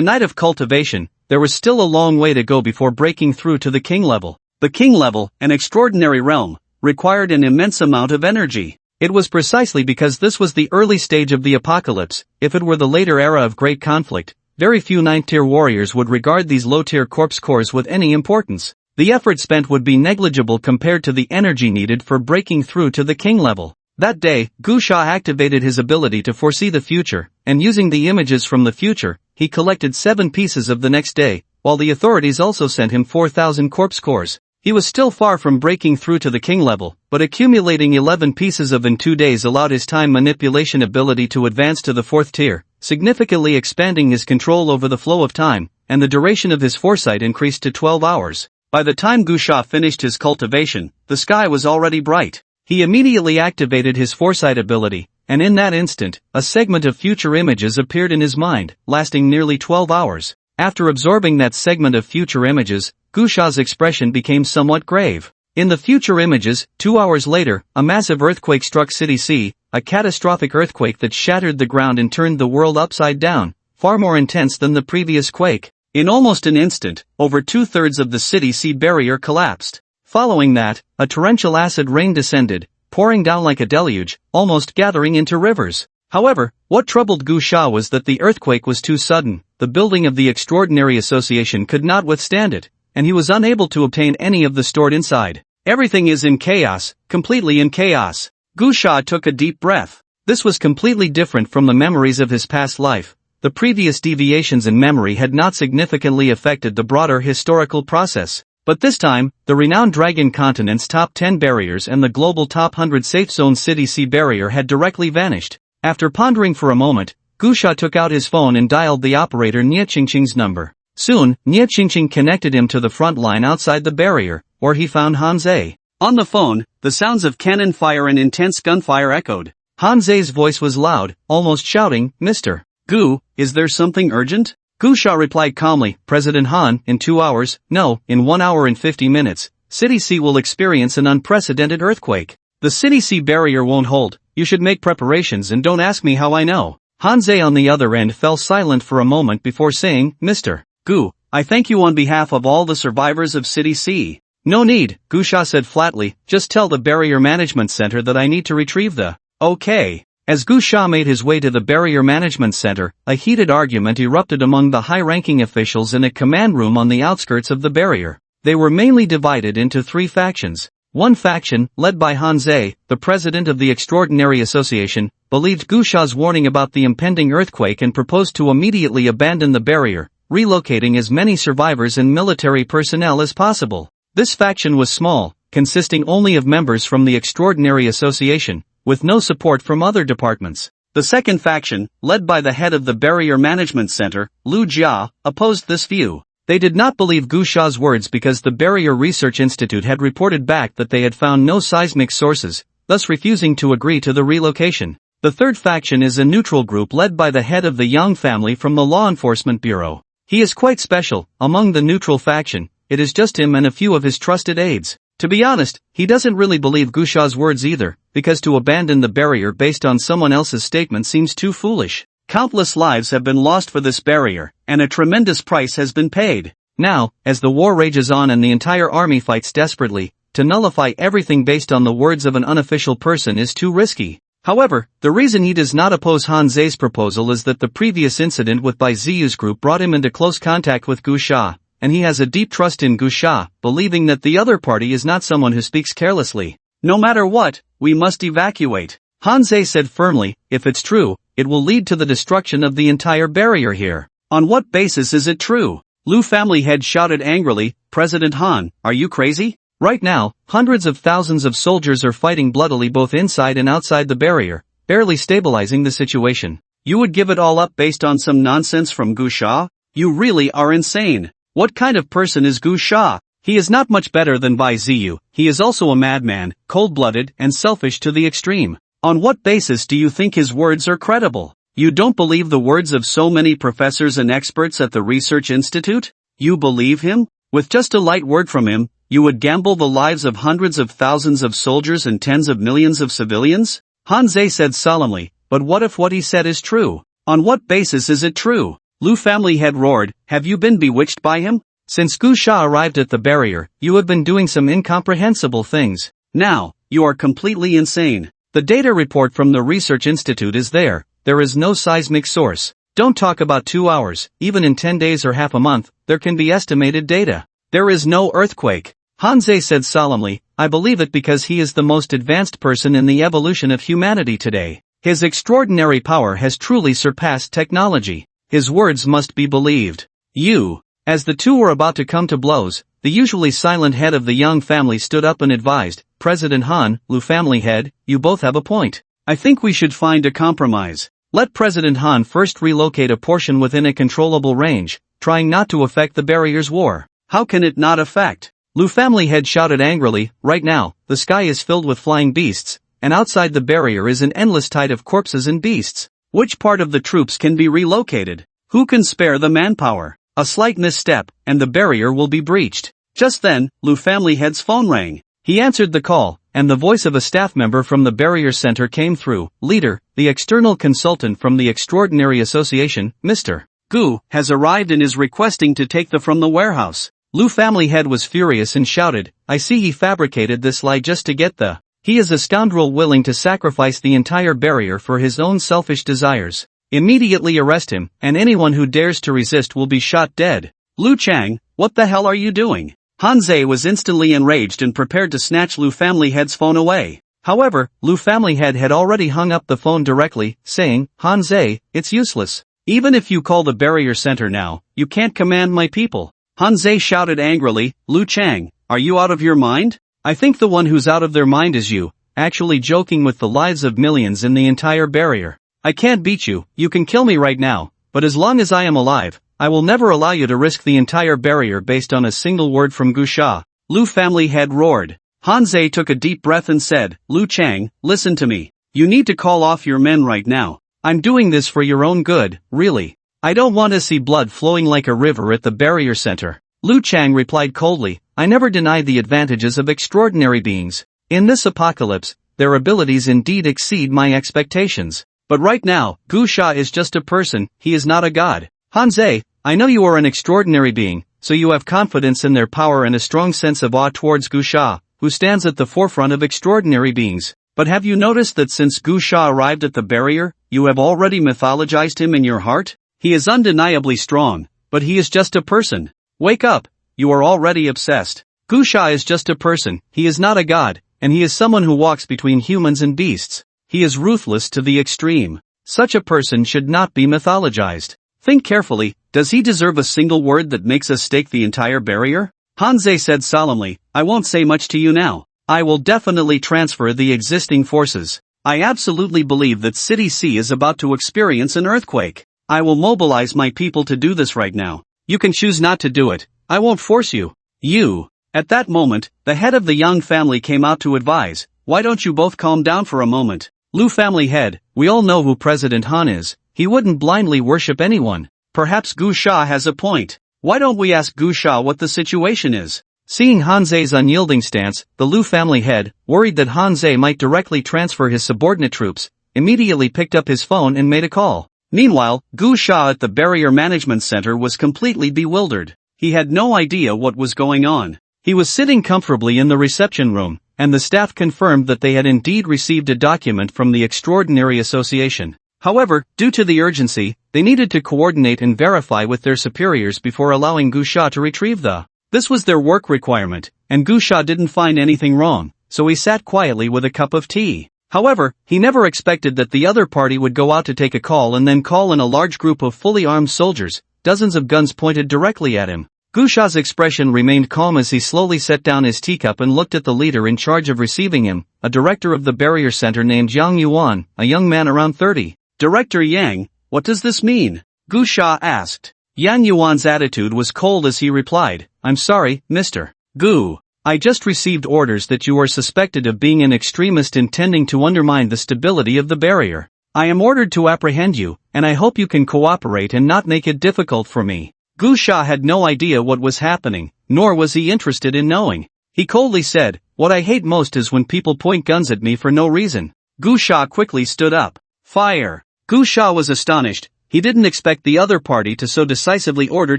[SPEAKER 1] night of cultivation, there was still a long way to go before breaking through to the king level. The king level, an extraordinary realm, required an immense amount of energy. It was precisely because this was the early stage of the apocalypse. If it were the later era of great conflict, very few 9th-tier warriors would regard these low-tier corpse cores with any importance. The effort spent would be negligible compared to the energy needed for breaking through to the king level. That day, Gu Sha activated his ability to foresee the future, and using the images from the future, he collected 7 pieces of the next day, while the authorities also sent him 4,000 corpse cores. He was still far from breaking through to the king level, but accumulating 11 pieces in 2 days allowed his time manipulation ability to advance to the 4th tier, significantly expanding his control over the flow of time, and the duration of his foresight increased to 12 hours. By the time Gu Sha finished his cultivation, the sky was already bright. He immediately activated his foresight ability, and in that instant, a segment of future images appeared in his mind, lasting nearly 12 hours. After absorbing that segment of future images, Gu Sha's expression became somewhat grave. In the future images, 2 hours later, a massive earthquake struck City C, a catastrophic earthquake that shattered the ground and turned the world upside down, far more intense than the previous quake. In almost an instant, over 2/3 of the City C barrier collapsed. Following that, a torrential acid rain descended, pouring down like a deluge, almost gathering into rivers. However, what troubled Gu Sha was that the earthquake was too sudden. The building of the Extraordinary Association could not withstand it, and he was unable to obtain any of the stored inside. Everything is in chaos, completely in chaos. Gu Sha took a deep breath. This was completely different from the memories of his past life. The previous deviations in memory had not significantly affected the broader historical process. But this time, the renowned Dragon Continent's top 10 barriers and the global top 100 safe zone City C barrier had directly vanished. After pondering for a moment, Gu Sha took out his phone and dialed the operator Nie Qingqing's number. Soon, Nie Qingqing connected him to the front line outside the barrier, where he found Hanzei. On the phone, the sounds of cannon fire and intense gunfire echoed. Hanzei's voice was loud, almost shouting, "Mr. Gu, is there something urgent?" Gu Sha replied calmly, "President Han, in 2 hours, no, in 1 hour and 50 minutes, City C will experience an unprecedented earthquake. The City C barrier won't hold. You should make preparations and don't ask me how I know." Hanzei on the other end fell silent for a moment before saying, "Mr. Gu, I thank you on behalf of all the survivors of City C." "No need," Gu Sha said flatly, "just tell the Barrier Management Center that I need to retrieve the..." "Okay." As Gu Sha made his way to the Barrier Management Center, a heated argument erupted among the high-ranking officials in a command room on the outskirts of the barrier. They were mainly divided into 3 factions. One faction, led by Hanzei, the president of the Extraordinary Association, believed Gu Sha's warning about the impending earthquake and proposed to immediately abandon the barrier, relocating as many survivors and military personnel as possible. This faction was small, consisting only of members from the Extraordinary Association, with no support from other departments. The second faction, led by the head of the Barrier Management Center, Lu Jia, opposed this view. They did not believe Gu Sha's words because the Barrier Research Institute had reported back that they had found no seismic sources, thus refusing to agree to the relocation. The third faction is a neutral group led by the head of the Young family from the Law Enforcement Bureau. He is quite special. Among the neutral faction, it is just him and a few of his trusted aides. To be honest, he doesn't really believe Gusha's words either, because to abandon the barrier based on someone else's statement seems too foolish. Countless lives have been lost for this barrier, and a tremendous price has been paid. Now, as the war rages on and the entire army fights desperately, to nullify everything based on the words of an unofficial person is too risky. However, the reason he does not oppose Hanzei's proposal is that the previous incident with Bai Ziyu's group brought him into close contact with Gusha, and he has a deep trust in Gusha, believing that the other party is not someone who speaks carelessly. No matter what, we must evacuate. Hanzei said firmly, if it's true, it will lead to the destruction of the entire barrier here. On what basis is it true? Lu family head shouted angrily, President Han, are you crazy? Right now, hundreds of thousands of soldiers are fighting bloodily both inside and outside the barrier, barely stabilizing the situation. You would give it all up based on some nonsense from Gusha? You really are insane. What kind of person is Gusha? He is not much better than Bai Ziyu. He is also a madman, cold-blooded and selfish to the extreme. On what basis do you think his words are credible? You don't believe the words of so many professors and experts at the Research Institute? You believe him? With just a light word from him, you would gamble the lives of hundreds of thousands of soldiers and tens of millions of civilians? Hanzei said solemnly, but what if what he said is true? On what basis is it true? Lu family head roared, have you been bewitched by him? Since Gusha arrived at the barrier, you have been doing some incomprehensible things. Now, you are completely insane. The data report from the Research Institute is there. There is no seismic source. Don't talk about 2 hours, even in 10 days or half a month, there can be estimated data. There is no earthquake. Hanzei said solemnly, I believe it because he is the most advanced person in the evolution of humanity today. His extraordinary power has truly surpassed technology. His words must be believed. You. As the two were about to come to blows, the usually silent head of the Young family stood up and advised, President Han, Lu family head, you both have a point. I think we should find a compromise. Let President Han first relocate a portion within a controllable range, trying not to affect the barrier's war. How can it not affect? Lu family head shouted angrily, right now, the sky is filled with flying beasts, and outside the barrier is an endless tide of corpses and beasts. Which part of the troops can be relocated? Who can spare the manpower? A slight misstep, and the barrier will be breached. Just then, Lu family head's phone rang. He answered the call, and the voice of a staff member from the barrier center came through. Leader, the external consultant from the Extraordinary Association, Mr. Gu, has arrived and is requesting to take from the warehouse. Lu family head was furious and shouted, I see he fabricated this lie just to get the. He is a scoundrel willing to sacrifice the entire barrier for his own selfish desires. Immediately arrest him, and anyone who dares to resist will be shot dead. Lu Chang, what the hell are you doing? Hanzei was instantly enraged and prepared to snatch Lu family head's phone away. However, Lu family head had already hung up the phone directly, saying, Hanzei, it's useless. Even if you call the barrier center now, you can't command my people. Hanzei shouted angrily, Lu Chang, are you out of your mind? I think the one who's out of their mind is you, actually joking with the lives of millions in the entire barrier. I can't beat you, you can kill me right now, but as long as I am alive, I will never allow you to risk the entire barrier based on a single word from Gusha. Lu family head roared. Hanzei took a deep breath and said, Lu Chang, listen to me. You need to call off your men right now. I'm doing this for your own good, really. I don't want to see blood flowing like a river at the barrier center. Lu Chang replied coldly, I never denied the advantages of extraordinary beings. In this apocalypse, their abilities indeed exceed my expectations. But right now, Gusha is just a person, he is not a god. Hanzei, I know you are an extraordinary being, so you have confidence in their power and a strong sense of awe towards Gusha, who stands at the forefront of extraordinary beings. But have you noticed that since Gusha arrived at the barrier, you have already mythologized him in your heart? He is undeniably strong, but he is just a person. Wake up, you are already obsessed. Gusha is just a person, he is not a god, and he is someone who walks between humans and beasts. He is ruthless to the extreme. Such a person should not be mythologized. Think carefully, does he deserve a single word that makes us stake the entire barrier? Hanzei said solemnly, I won't say much to you now. I will definitely transfer the existing forces. I absolutely believe that City C is about to experience an earthquake. I will mobilize my people to do this right now. You can choose not to do it. I won't force you. You. At that moment, the head of the Young family came out to advise, why don't you both calm down for a moment? Lu family head, we all know who President Han is. He wouldn't blindly worship anyone. Perhaps Gu Sha has a point. Why don't we ask Gu Sha what the situation is? Seeing Han Ze's unyielding stance, the Lu family head, worried that Han Ze might directly transfer his subordinate troops, immediately picked up his phone and made a call. Meanwhile, Gu Sha at the Barrier Management Center was completely bewildered. He had no idea what was going on. He was sitting comfortably in the reception room, and the staff confirmed that they had indeed received a document from the Extraordinary Association. However, due to the urgency, they needed to coordinate and verify with their superiors before allowing Gu Sha to retrieve This was their work requirement, and Gu Sha didn't find anything wrong, so he sat quietly with a cup of tea. However, he never expected that the other party would go out to take a call and then call in a large group of fully armed soldiers, dozens of guns pointed directly at him. Gu Sha's expression remained calm as he slowly set down his teacup and looked at the leader in charge of receiving him, a director of the barrier center named Yang Yuan, a young man around 30. Director Yang, what does this mean? Gu Sha asked. Yang Yuan's attitude was cold as he replied, I'm sorry, Mr. Gu. I just received orders that you are suspected of being an extremist intending to undermine the stability of the barrier. I am ordered to apprehend you, and I hope you can cooperate and not make it difficult for me. Gu Sha had no idea what was happening, nor was he interested in knowing. He coldly said, what I hate most is when people point guns at me for no reason. Gu Sha quickly stood up. Fire! Gu Sha was astonished. He didn't expect the other party to so decisively order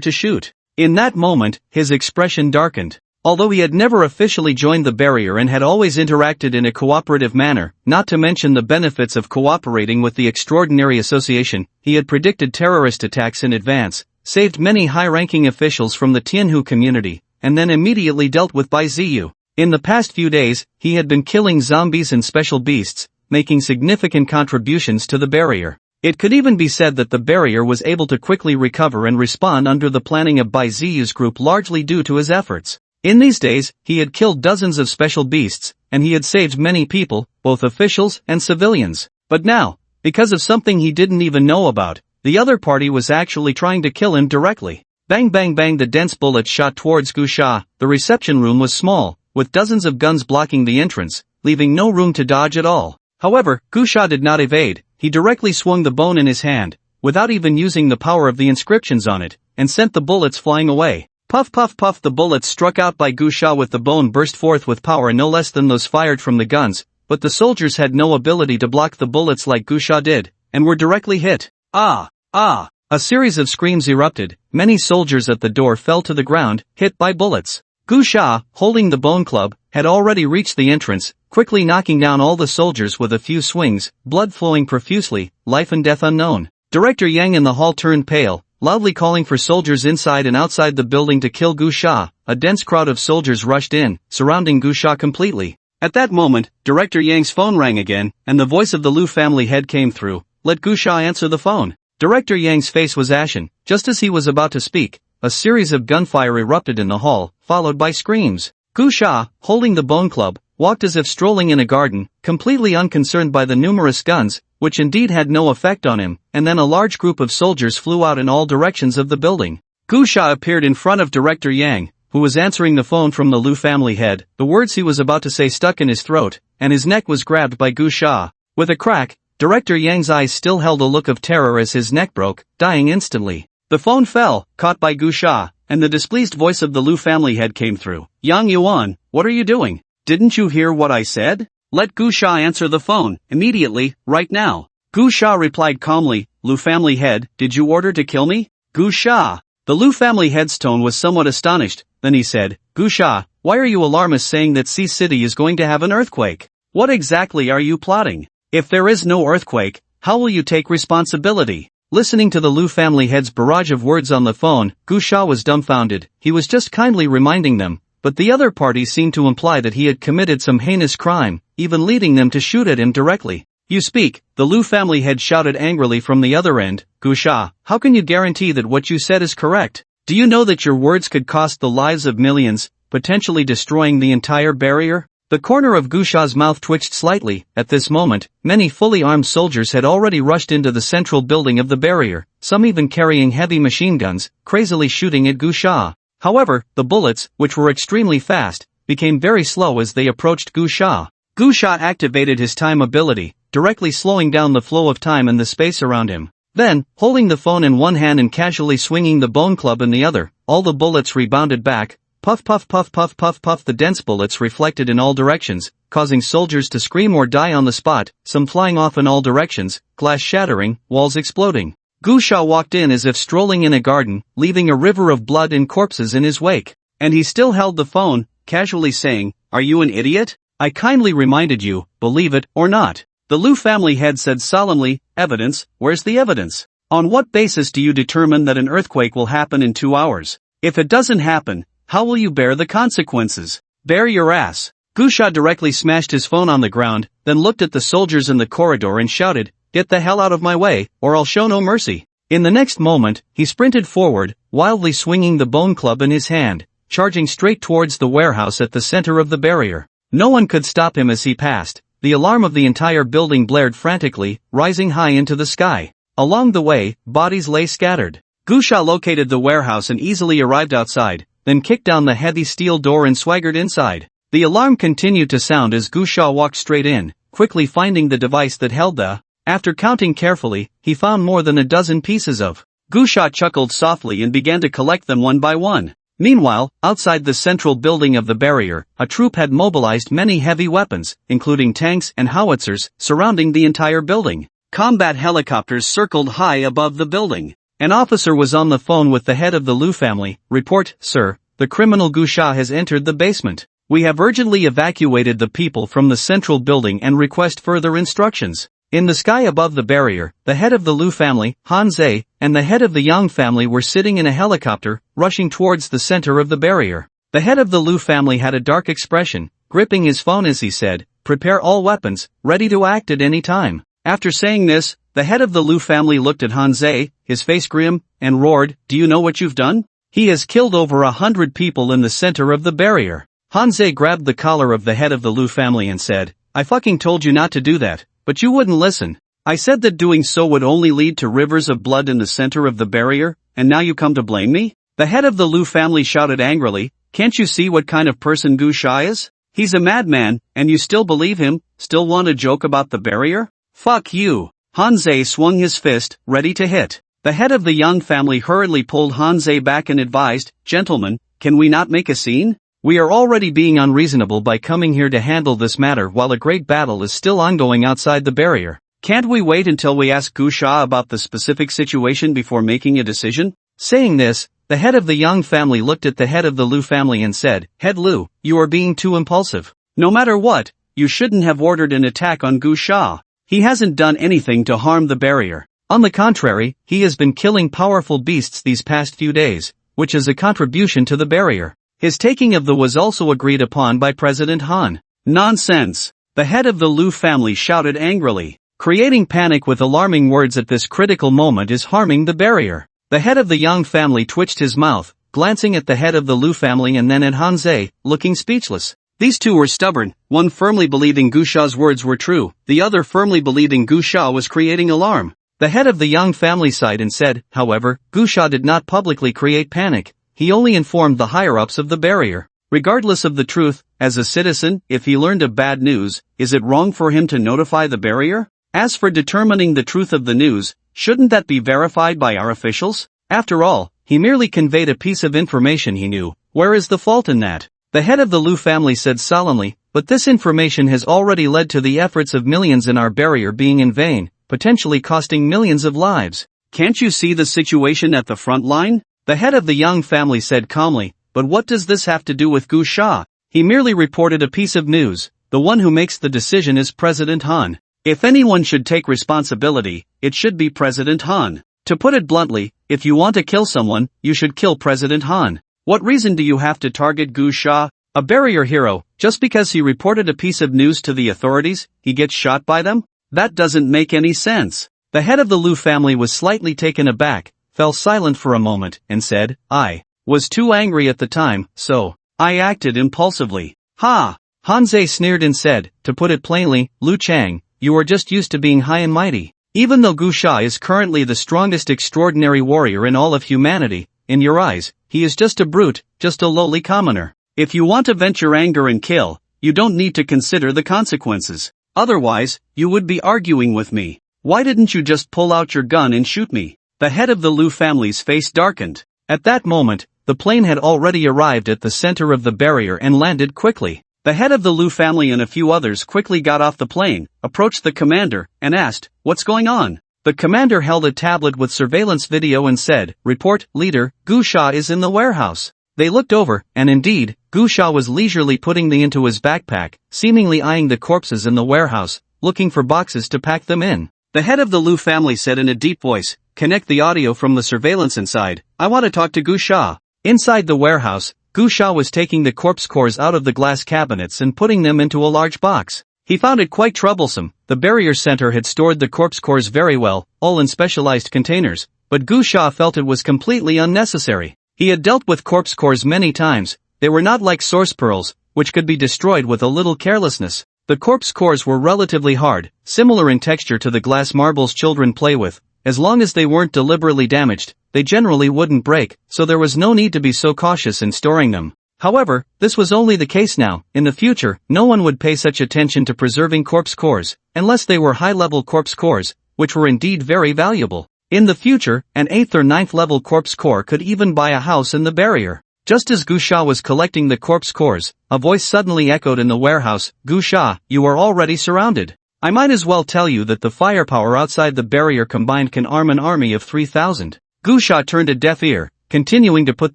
[SPEAKER 1] to shoot. In that moment, his expression darkened. Although he had never officially joined the barrier and had always interacted in a cooperative manner, not to mention the benefits of cooperating with the Extraordinary Association, he had predicted terrorist attacks in advance, saved many high-ranking officials from the Tianhu community, and then immediately dealt with Bai Ziyu. In the past few days, he had been killing zombies and special beasts, making significant contributions to the barrier. It could even be said that the barrier was able to quickly recover and respond under the planning of Bai Ziyu's group largely due to his efforts. In these days, he had killed dozens of special beasts, and he had saved many people, both officials and civilians. But now, because of something he didn't even know about, the other party was actually trying to kill him directly. Bang bang bang, the dense bullets shot towards Gu Sha. The reception room was small, with dozens of guns blocking the entrance, leaving no room to dodge at all. However, Gu Sha did not evade. He directly swung the bone in his hand, without even using the power of the inscriptions on it, and sent the bullets flying away. Puff puff puff, the bullets struck out by Gu Sha with the bone burst forth with power no less than those fired from the guns, but the soldiers had no ability to block the bullets like Gu Sha did, and were directly hit. Ah! Ah! A series of screams erupted. Many soldiers at the door fell to the ground, hit by bullets. Gu Sha, holding the bone club, had already reached the entrance, quickly knocking down all the soldiers with a few swings, blood flowing profusely, life and death unknown. Director Yang in the hall turned pale, loudly calling for soldiers inside and outside the building to kill Gu Sha. A dense crowd of soldiers rushed in, surrounding Gu Sha completely. At that moment, Director Yang's phone rang again, and the voice of the Lu family head came through. Let Gu Sha answer the phone. Director Yang's face was ashen. Just as he was about to speak, a series of gunfire erupted in the hall, followed by screams. Gu Sha, holding the bone club, walked as if strolling in a garden, completely unconcerned by the numerous guns, which indeed had no effect on him, and then a large group of soldiers flew out in all directions of the building. Gu Sha appeared in front of Director Yang, who was answering the phone from the Lu family head. The words he was about to say stuck in his throat, and his neck was grabbed by Gu Sha. With a crack, Director Yang's eyes still held a look of terror as his neck broke, dying instantly. The phone fell, caught by Gu Sha, and the displeased voice of the Lu family head came through. Yang Yuan, what are you doing? Didn't you hear what I said? Let Gu Sha answer the phone, immediately, right now. Gu Sha replied calmly, Lu family head, did you order to kill me? Gu Sha. The Lu family head's tone was somewhat astonished, then he said, Gu Sha, why are you alarmist saying that Sea City is going to have an earthquake? What exactly are you plotting? If there is no earthquake, how will you take responsibility? Listening to the Lu family head's barrage of words on the phone, Gu Sha was dumbfounded. He was just kindly reminding them, but the other party seemed to imply that he had committed some heinous crime, even leading them to shoot at him directly. You speak, the Lu family head shouted angrily from the other end. Gu Sha, how can you guarantee that what you said is correct? Do you know that your words could cost the lives of millions, potentially destroying the entire barrier? The corner of Gu Sha's mouth twitched slightly. At this moment, many fully armed soldiers had already rushed into the central building of the barrier, some even carrying heavy machine guns, crazily shooting at Gu Sha. However, the bullets, which were extremely fast, became very slow as they approached Gu Sha. Gu Sha activated his time ability, directly slowing down the flow of time and the space around him. Then, holding the phone in one hand and casually swinging the bone club in the other, all the bullets rebounded back. Puff puff puff puff puff puff. The dense bullets reflected in all directions, causing soldiers to scream or die on the spot, some flying off in all directions, glass shattering, walls exploding. Gu Sha walked in as if strolling in a garden, leaving a river of blood and corpses in his wake. And he still held the phone, casually saying, "Are you an idiot? I kindly reminded you, believe it or not." The Liu family head said solemnly, "Evidence? Where's the evidence? On what basis do you determine that an earthquake will happen in 2 hours? If it doesn't happen, how will you bear the consequences? Bear your ass." Gu Sha directly smashed his phone on the ground, then looked at the soldiers in the corridor and shouted, "Get the hell out of my way, or I'll show no mercy." In the next moment, he sprinted forward, wildly swinging the bone club in his hand, charging straight towards the warehouse at the center of the barrier. No one could stop him as he passed. The alarm of the entire building blared frantically, rising high into the sky. Along the way, bodies lay scattered. Gu Sha located the warehouse and easily arrived outside, then kicked down the heavy steel door and swaggered inside. The alarm continued to sound as Gu Sha walked straight in, quickly finding the device that held the. After counting carefully, he found more than a dozen pieces of. Gu Sha chuckled softly and began to collect them one by one. Meanwhile, outside the central building of the barrier, a troop had mobilized many heavy weapons, including tanks and howitzers, surrounding the entire building. Combat helicopters circled high above the building. An officer was on the phone with the head of the Liu family. "Report, sir, the criminal Gu Sha has entered the basement. We have urgently evacuated the people from the central building and request further instructions." In the sky above the barrier, the head of the Liu family, Han Zhe, and the head of the Yang family were sitting in a helicopter, rushing towards the center of the barrier. The head of the Liu family had a dark expression, gripping his phone as he said, "Prepare all weapons, ready to act at any time." After saying this, the head of the Liu family looked at Han Zhe, his face grim, and roared, "Do you know what you've done? He has killed over 100 people in the center of the barrier." Han Zhe grabbed the collar of the head of the Liu family and said, "I fucking told you not to do that. But you wouldn't listen. I said that doing so would only lead to rivers of blood in the center of the barrier, and now you come to blame me?" The head of the Liu family shouted angrily, "Can't you see what kind of person Gu Sha is? He's a madman, and you still believe him, still want to joke about the barrier? Fuck you." Han Zhe swung his fist, ready to hit. The head of the Yang family hurriedly pulled Han Zhe back and advised, "Gentlemen, can we not make a scene? We are already being unreasonable by coming here to handle this matter while a great battle is still ongoing outside the barrier. Can't we wait until we ask Gu Sha about the specific situation before making a decision?" Saying this, the head of the Yang family looked at the head of the Liu family and said, "Head Liu, you are being too impulsive. No matter what, you shouldn't have ordered an attack on Gu Sha. He hasn't done anything to harm the barrier. On the contrary, he has been killing powerful beasts these past few days, which is a contribution to the barrier. His taking of the was also agreed upon by President Han." "Nonsense!" the head of the Liu family shouted angrily. "Creating panic with alarming words at this critical moment is harming the barrier." The head of the Yang family twitched his mouth, glancing at the head of the Liu family and then at Han Zhe, looking speechless. These two were stubborn, one firmly believing Gu Sha's words were true, the other firmly believing Gu Sha was creating alarm. The head of the Yang family sighed and said, however, Gu Sha did not publicly create panic. He only informed the higher-ups of the barrier. Regardless of the truth, as a citizen, if he learned of bad news, is it wrong for him to notify the barrier? As for determining the truth of the news, shouldn't that be verified by our officials? After all, he merely conveyed a piece of information he knew. Where is the fault in that? The head of the Liu family said solemnly, "But this information has already led to the efforts of millions in our barrier being in vain, potentially costing millions of lives. Can't you see the situation at the front line?" The head of the Yang family said calmly, "But what does this have to do with Gu Sha? He merely reported a piece of news. The one who makes the decision is President Han. If anyone should take responsibility, it should be President Han. To put it bluntly, if you want to kill someone, you should kill President Han. What reason do you have to target Gu Sha, a barrier hero, just because he reported a piece of news to the authorities, he gets shot by them? That doesn't make any sense." The head of the Liu family was slightly taken aback, fell silent for a moment, and said, "I was too angry at the time, so I acted impulsively." "Ha!" Han Zhe sneered and said, "To put it plainly, Liu Chang, you are just used to being high and mighty. Even though Gu Sha is currently the strongest extraordinary warrior in all of humanity, in your eyes, he is just a brute, just a lowly commoner. If you want to vent your anger and kill, you don't need to consider the consequences. Otherwise, you would be arguing with me. Why didn't you just pull out your gun and shoot me? The head of the Liu family's face darkened. At that moment, the plane had already arrived at the center of the barrier and landed quickly. The head of the Liu family and a few others quickly got off the plane, approached the commander, and asked, "What's going on?" The commander held a tablet with surveillance video and said, "Report, leader, Gu Sha is in the warehouse." They looked over, and indeed, Gu Sha was leisurely putting them into his backpack, seemingly eyeing the corpses in the warehouse, looking for boxes to pack them in. The head of the Liu family said in a deep voice, "Connect the audio from the surveillance inside. I want to talk to Gu Sha." Inside the warehouse, Gu Sha was taking the corpse cores out of the glass cabinets and putting them into a large box. He found it quite troublesome. The barrier center had stored the corpse cores very well, all in specialized containers, but Gu Sha felt it was completely unnecessary. He had dealt with corpse cores many times. They were not like source pearls, which could be destroyed with a little carelessness. The corpse cores were relatively hard, similar in texture to the glass marbles children play with. As long as they weren't deliberately damaged, they generally wouldn't break, so there was no need to be so cautious in storing them. However, this was only the case now. In the future, no one would pay such attention to preserving corpse cores, unless they were high-level corpse cores, which were indeed very valuable. In the future, an 8th or 9th level corpse core could even buy a house in the barrier. Just as Gu Sha was collecting the corpse cores, a voice suddenly echoed in the warehouse, "Gu Sha, you are already surrounded. I might as well tell you that the firepower outside the barrier combined can arm an army of 3,000. Gu Sha turned a deaf ear, continuing to put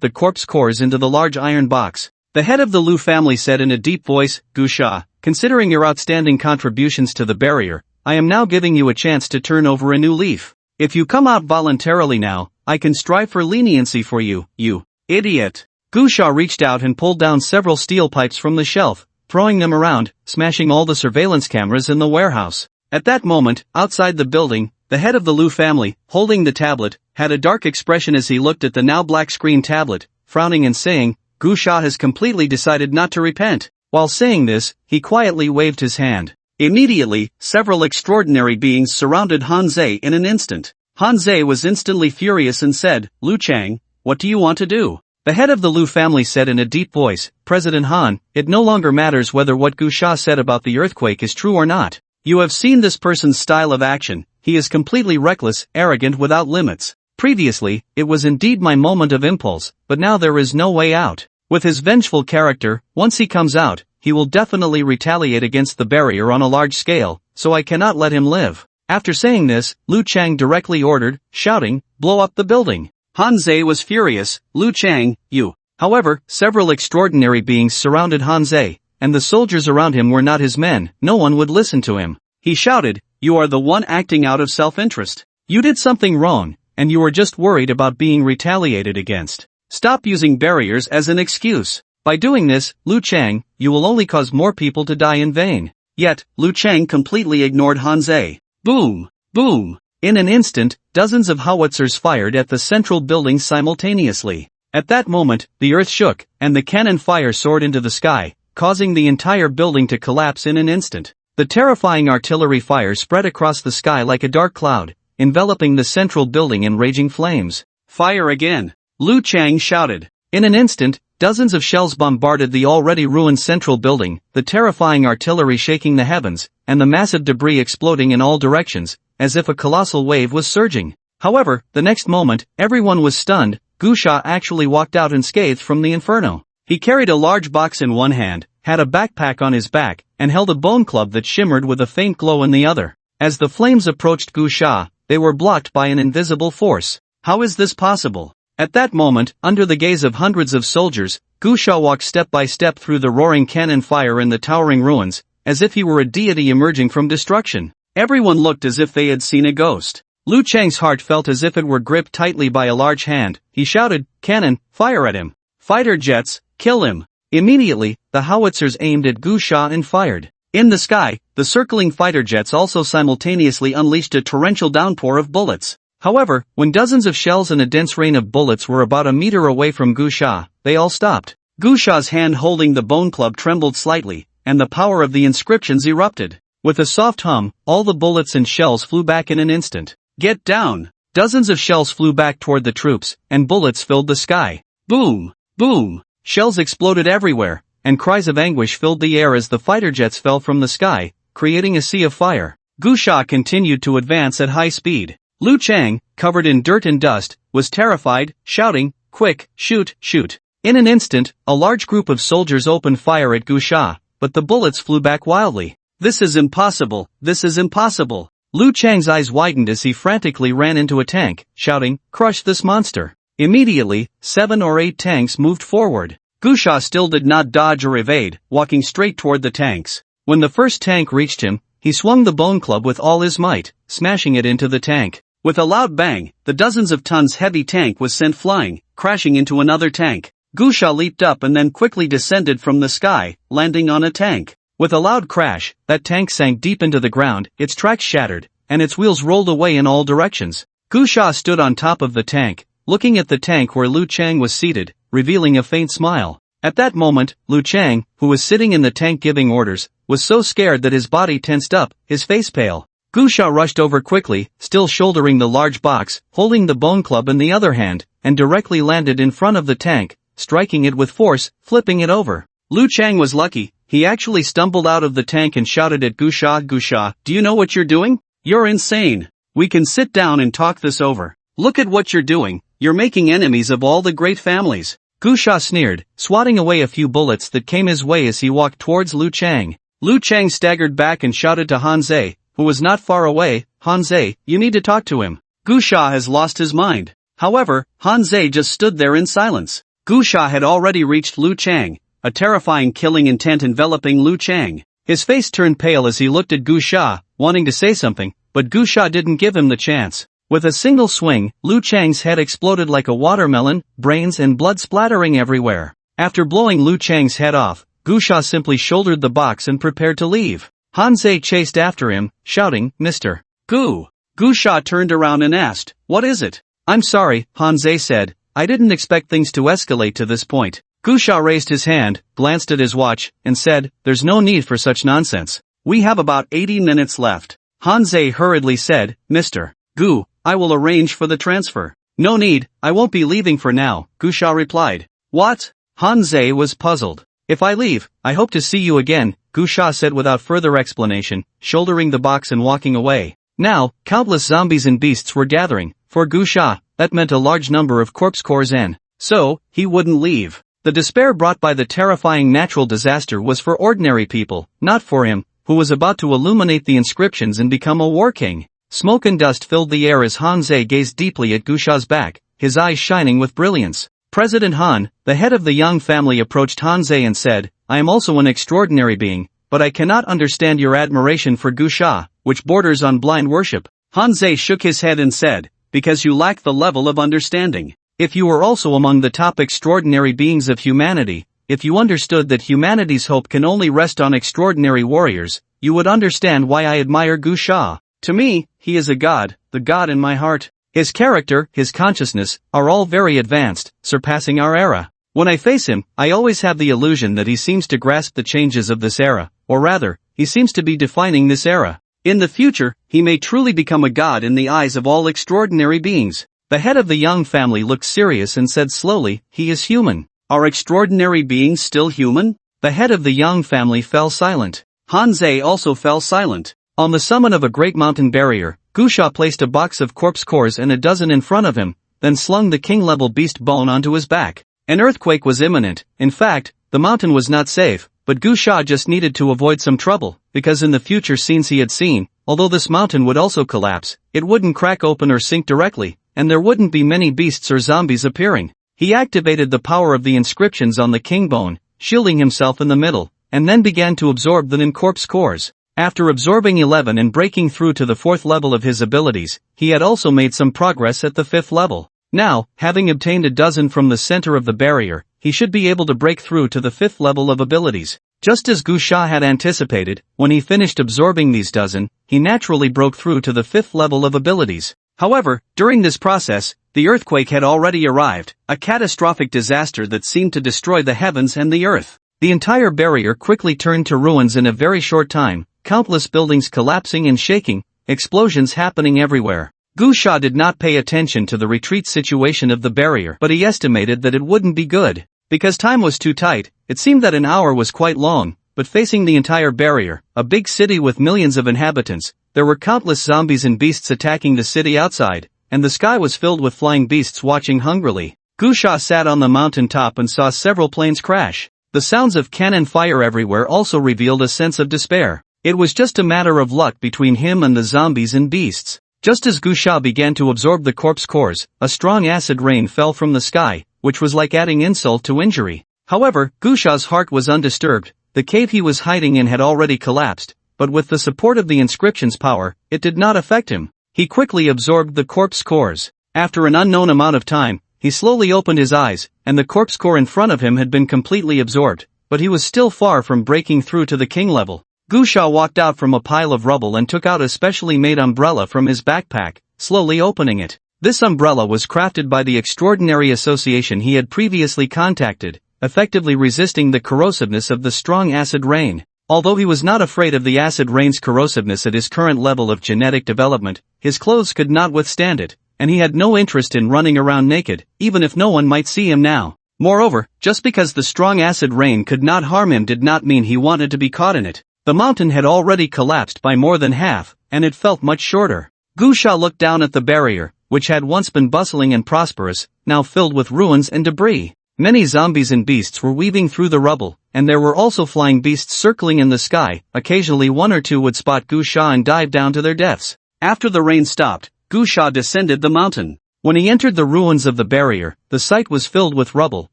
[SPEAKER 1] the corpse cores into the large iron box. The head of the Liu family said in a deep voice, "Gu Sha, considering your outstanding contributions to the barrier, I am now giving you a chance to turn over a new leaf. If you come out voluntarily now, I can strive for leniency for you, you idiot." Gu Sha reached out and pulled down several steel pipes from the shelf, throwing them around, smashing all the surveillance cameras in the warehouse. At that moment, outside the building, the head of the Liu family, holding the tablet, had a dark expression as he looked at the now black screen tablet, frowning and saying, "Gu Sha has completely decided not to repent." While saying this, he quietly waved his hand. Immediately, several extraordinary beings surrounded Han Zhe in an instant. Han Zhe was instantly furious and said, "Liu Chang, what do you want to do?" The head of the Liu family said in a deep voice, "President Han, it no longer matters whether what Gu Sha said about the earthquake is true or not. You have seen this person's style of action. He is completely reckless, arrogant without limits. Previously, it was indeed my moment of impulse, but now there is no way out. With his vengeful character, once he comes out, he will definitely retaliate against the barrier on a large scale, so I cannot let him live." After saying this, Liu Chang directly ordered, shouting, "Blow up the building." Han Zhe was furious, "Liu Chang, you." However, several extraordinary beings surrounded Han Zhe, and the soldiers around him were not his men. No one would listen to him. He shouted, "You are the one acting out of self-interest. You did something wrong, and you are just worried about being retaliated against. Stop using barriers as an excuse. By doing this, Liu Chang, you will only cause more people to die in vain." Yet, Liu Chang completely ignored Han Zhe. Boom! Boom! In an instant, dozens of howitzers fired at the central building simultaneously. At that moment, the earth shook, and the cannon fire soared into the sky, causing the entire building to collapse in an instant. The terrifying artillery fire spread across the sky like a dark cloud, enveloping the central building in raging flames. "Fire again!" Liu Chang shouted. In an instant, dozens of shells bombarded the already ruined central building, the terrifying artillery shaking the heavens, and the massive debris exploding in all directions, as if a colossal wave was surging. However, the next moment, everyone was stunned. Gu Sha actually walked out unscathed from the inferno. He carried a large box in one hand, had a backpack on his back, and held a bone club that shimmered with a faint glow in the other. As the flames approached Gu Sha, they were blocked by an invisible force. How is this possible? At that moment, under the gaze of hundreds of soldiers, Gu Sha walked step by step through the roaring cannon fire and the towering ruins, as if he were a deity emerging from destruction. Everyone looked as if they had seen a ghost. Liu Chang's heart felt as if it were gripped tightly by a large hand. He shouted, "Cannon, fire at him! Fighter jets, kill him!" Immediately, the howitzers aimed at Gu Sha and fired. In the sky, the circling fighter jets also simultaneously unleashed a torrential downpour of bullets. However, when dozens of shells and a dense rain of bullets were about a meter away from Gu Sha, they all stopped. Gu Sha's hand holding the bone club trembled slightly, and the power of the inscriptions erupted. With a soft hum, all the bullets and shells flew back in an instant. "Get down!" Dozens of shells flew back toward the troops, and bullets filled the sky. Boom! Boom! Shells exploded everywhere, and cries of anguish filled the air as the fighter jets fell from the sky, creating a sea of fire. Gusha continued to advance at high speed. Liu Chang, covered in dirt and dust, was terrified, shouting, "Quick, shoot, shoot." In an instant, a large group of soldiers opened fire at Gusha, but the bullets flew back wildly. "This is impossible, this is impossible." Liu Chang's eyes widened as he frantically ran into a tank, shouting, "Crush this monster." Immediately, 7 or 8 tanks moved forward. Gusha still did not dodge or evade, walking straight toward the tanks. When the first tank reached him, he swung the bone club with all his might, smashing it into the tank. With a loud bang, the dozens of tons heavy tank was sent flying, crashing into another tank. Gusha leaped up and then quickly descended from the sky, landing on a tank. With a loud crash, that tank sank deep into the ground, its tracks shattered, and its wheels rolled away in all directions. Gusha stood on top of the tank, looking at the tank where Liu Chang was seated, revealing a faint smile. At that moment, Liu Chang, who was sitting in the tank giving orders, was so scared that his body tensed up, his face pale. Gusha rushed over quickly, still shouldering the large box, holding the bone club in the other hand, and directly landed in front of the tank, striking it with force, flipping it over. Liu Chang was lucky. He actually stumbled out of the tank and shouted at Gusha, "Gusha, do you know what you're doing? You're insane. We can sit down and talk this over. Look at what you're doing, you're making enemies of all the great families." Gusha sneered, swatting away a few bullets that came his way as he walked towards Liu Chang. Liu Chang staggered back and shouted to Hanzei, who was not far away, "Hanzei, you need to talk to him. Gusha has lost his mind." However, Hanzei just stood there in silence. Gusha had already reached Liu Chang, a terrifying killing intent enveloping Liu Chang. His face turned pale as he looked at Gusha, wanting to say something, but Gusha didn't give him the chance. With a single swing, Liu Chang's head exploded like a watermelon, brains and blood splattering everywhere. After blowing Liu Chang's head off, Gusha simply shouldered the box and prepared to leave. Hanzei chased after him, shouting, "Mr. Gu." Gusha turned around and asked, "What is it?" "I'm sorry," Hanzei said. "I didn't expect things to escalate to this point." Gusha raised his hand, glanced at his watch, and said, "There's no need for such nonsense. We have about 80 minutes left." Hanzei hurriedly said, "Mr. Gu, I will arrange for the transfer." "No need, I won't be leaving for now," Gusha replied. "What?" Hanzei was puzzled. "If I leave, I hope to see you again," Gusha said without further explanation, shouldering the box and walking away. Now, countless zombies and beasts were gathering. For Gusha, that meant a large number of corpse cores and so, he wouldn't leave. The despair brought by the terrifying natural disaster was for ordinary people, not for him, who was about to illuminate the inscriptions and become a war king. Smoke and dust filled the air as Hanzei gazed deeply at Gusha's back, his eyes shining with brilliance. President Han, the head of the Young family, approached Hanzei and said, "I am also an extraordinary being, but I cannot understand your admiration for Gusha, which borders on blind worship." Hanzei shook his head and said, "Because you lack the level of understanding. If you were also among the top extraordinary beings of humanity, if you understood that humanity's hope can only rest on extraordinary warriors, you would understand why I admire Gusha. To me, he is a god, the god in my heart. His character, his consciousness, are all very advanced, surpassing our era. When I face him, I always have the illusion that he seems to grasp the changes of this era, or rather, he seems to be defining this era. In the future, he may truly become a god in the eyes of all extraordinary beings." The head of the Young family looked serious and said slowly, "He is human. Are extraordinary beings still human?" The head of the Young family fell silent. Hanzei also fell silent. On the summit of a great mountain barrier, Gusha placed a box of corpse cores and a dozen in front of him, then slung the king-level beast bone onto his back. An earthquake was imminent. In fact, the mountain was not safe, but Gusha just needed to avoid some trouble, because in the future scenes he had seen, although this mountain would also collapse, it wouldn't crack open or sink directly, and there wouldn't be many beasts or zombies appearing. He activated the power of the inscriptions on the king bone, shielding himself in the middle, and then began to absorb them in corpse cores. After absorbing 11 and breaking through to the 4th level of his abilities, he had also made some progress at the 5th level. Now, having obtained a dozen from the center of the barrier, he should be able to break through to the 5th level of abilities. Just as Gusha had anticipated, when he finished absorbing these dozen, he naturally broke through to the 5th level of abilities. However, during this process, the earthquake had already arrived, a catastrophic disaster that seemed to destroy the heavens and the earth. The entire barrier quickly turned to ruins in a very short time, countless buildings collapsing and shaking, explosions happening everywhere. Gusha did not pay attention to the retreat situation of the barrier, but he estimated that it wouldn't be good. Because time was too tight, it seemed that an hour was quite long, but facing the entire barrier, a big city with millions of inhabitants, there were countless zombies and beasts attacking the city outside, and the sky was filled with flying beasts watching hungrily. Gusha sat on the mountain top and saw several planes crash. The sounds of cannon fire everywhere also revealed a sense of despair. It was just a matter of luck between him and the zombies and beasts. Just as Gusha began to absorb the corpse cores, a strong acid rain fell from the sky, which was like adding insult to injury. However, Gusha's heart was undisturbed. The cave he was hiding in had already collapsed, but with the support of the inscription's power, it did not affect him. He quickly absorbed the corpse cores. After an unknown amount of time, he slowly opened his eyes, and the corpse core in front of him had been completely absorbed, but he was still far from breaking through to the king level. Gusha walked out from a pile of rubble and took out a specially made umbrella from his backpack, slowly opening it. This umbrella was crafted by the extraordinary association he had previously contacted, effectively resisting the corrosiveness of the strong acid rain. Although he was not afraid of the acid rain's corrosiveness at his current level of genetic development, his clothes could not withstand it, and he had no interest in running around naked, even if no one might see him now. Moreover, just because the strong acid rain could not harm him did not mean he wanted to be caught in it. The mountain had already collapsed by more than half, and it felt much shorter. Gusha looked down at the barrier, which had once been bustling and prosperous, now filled with ruins and debris. Many zombies and beasts were weaving through the rubble, and there were also flying beasts circling in the sky. Occasionally one or two would spot Gusha and dive down to their deaths. After the rain stopped, Gusha descended the mountain. When he entered the ruins of the barrier, the site was filled with rubble,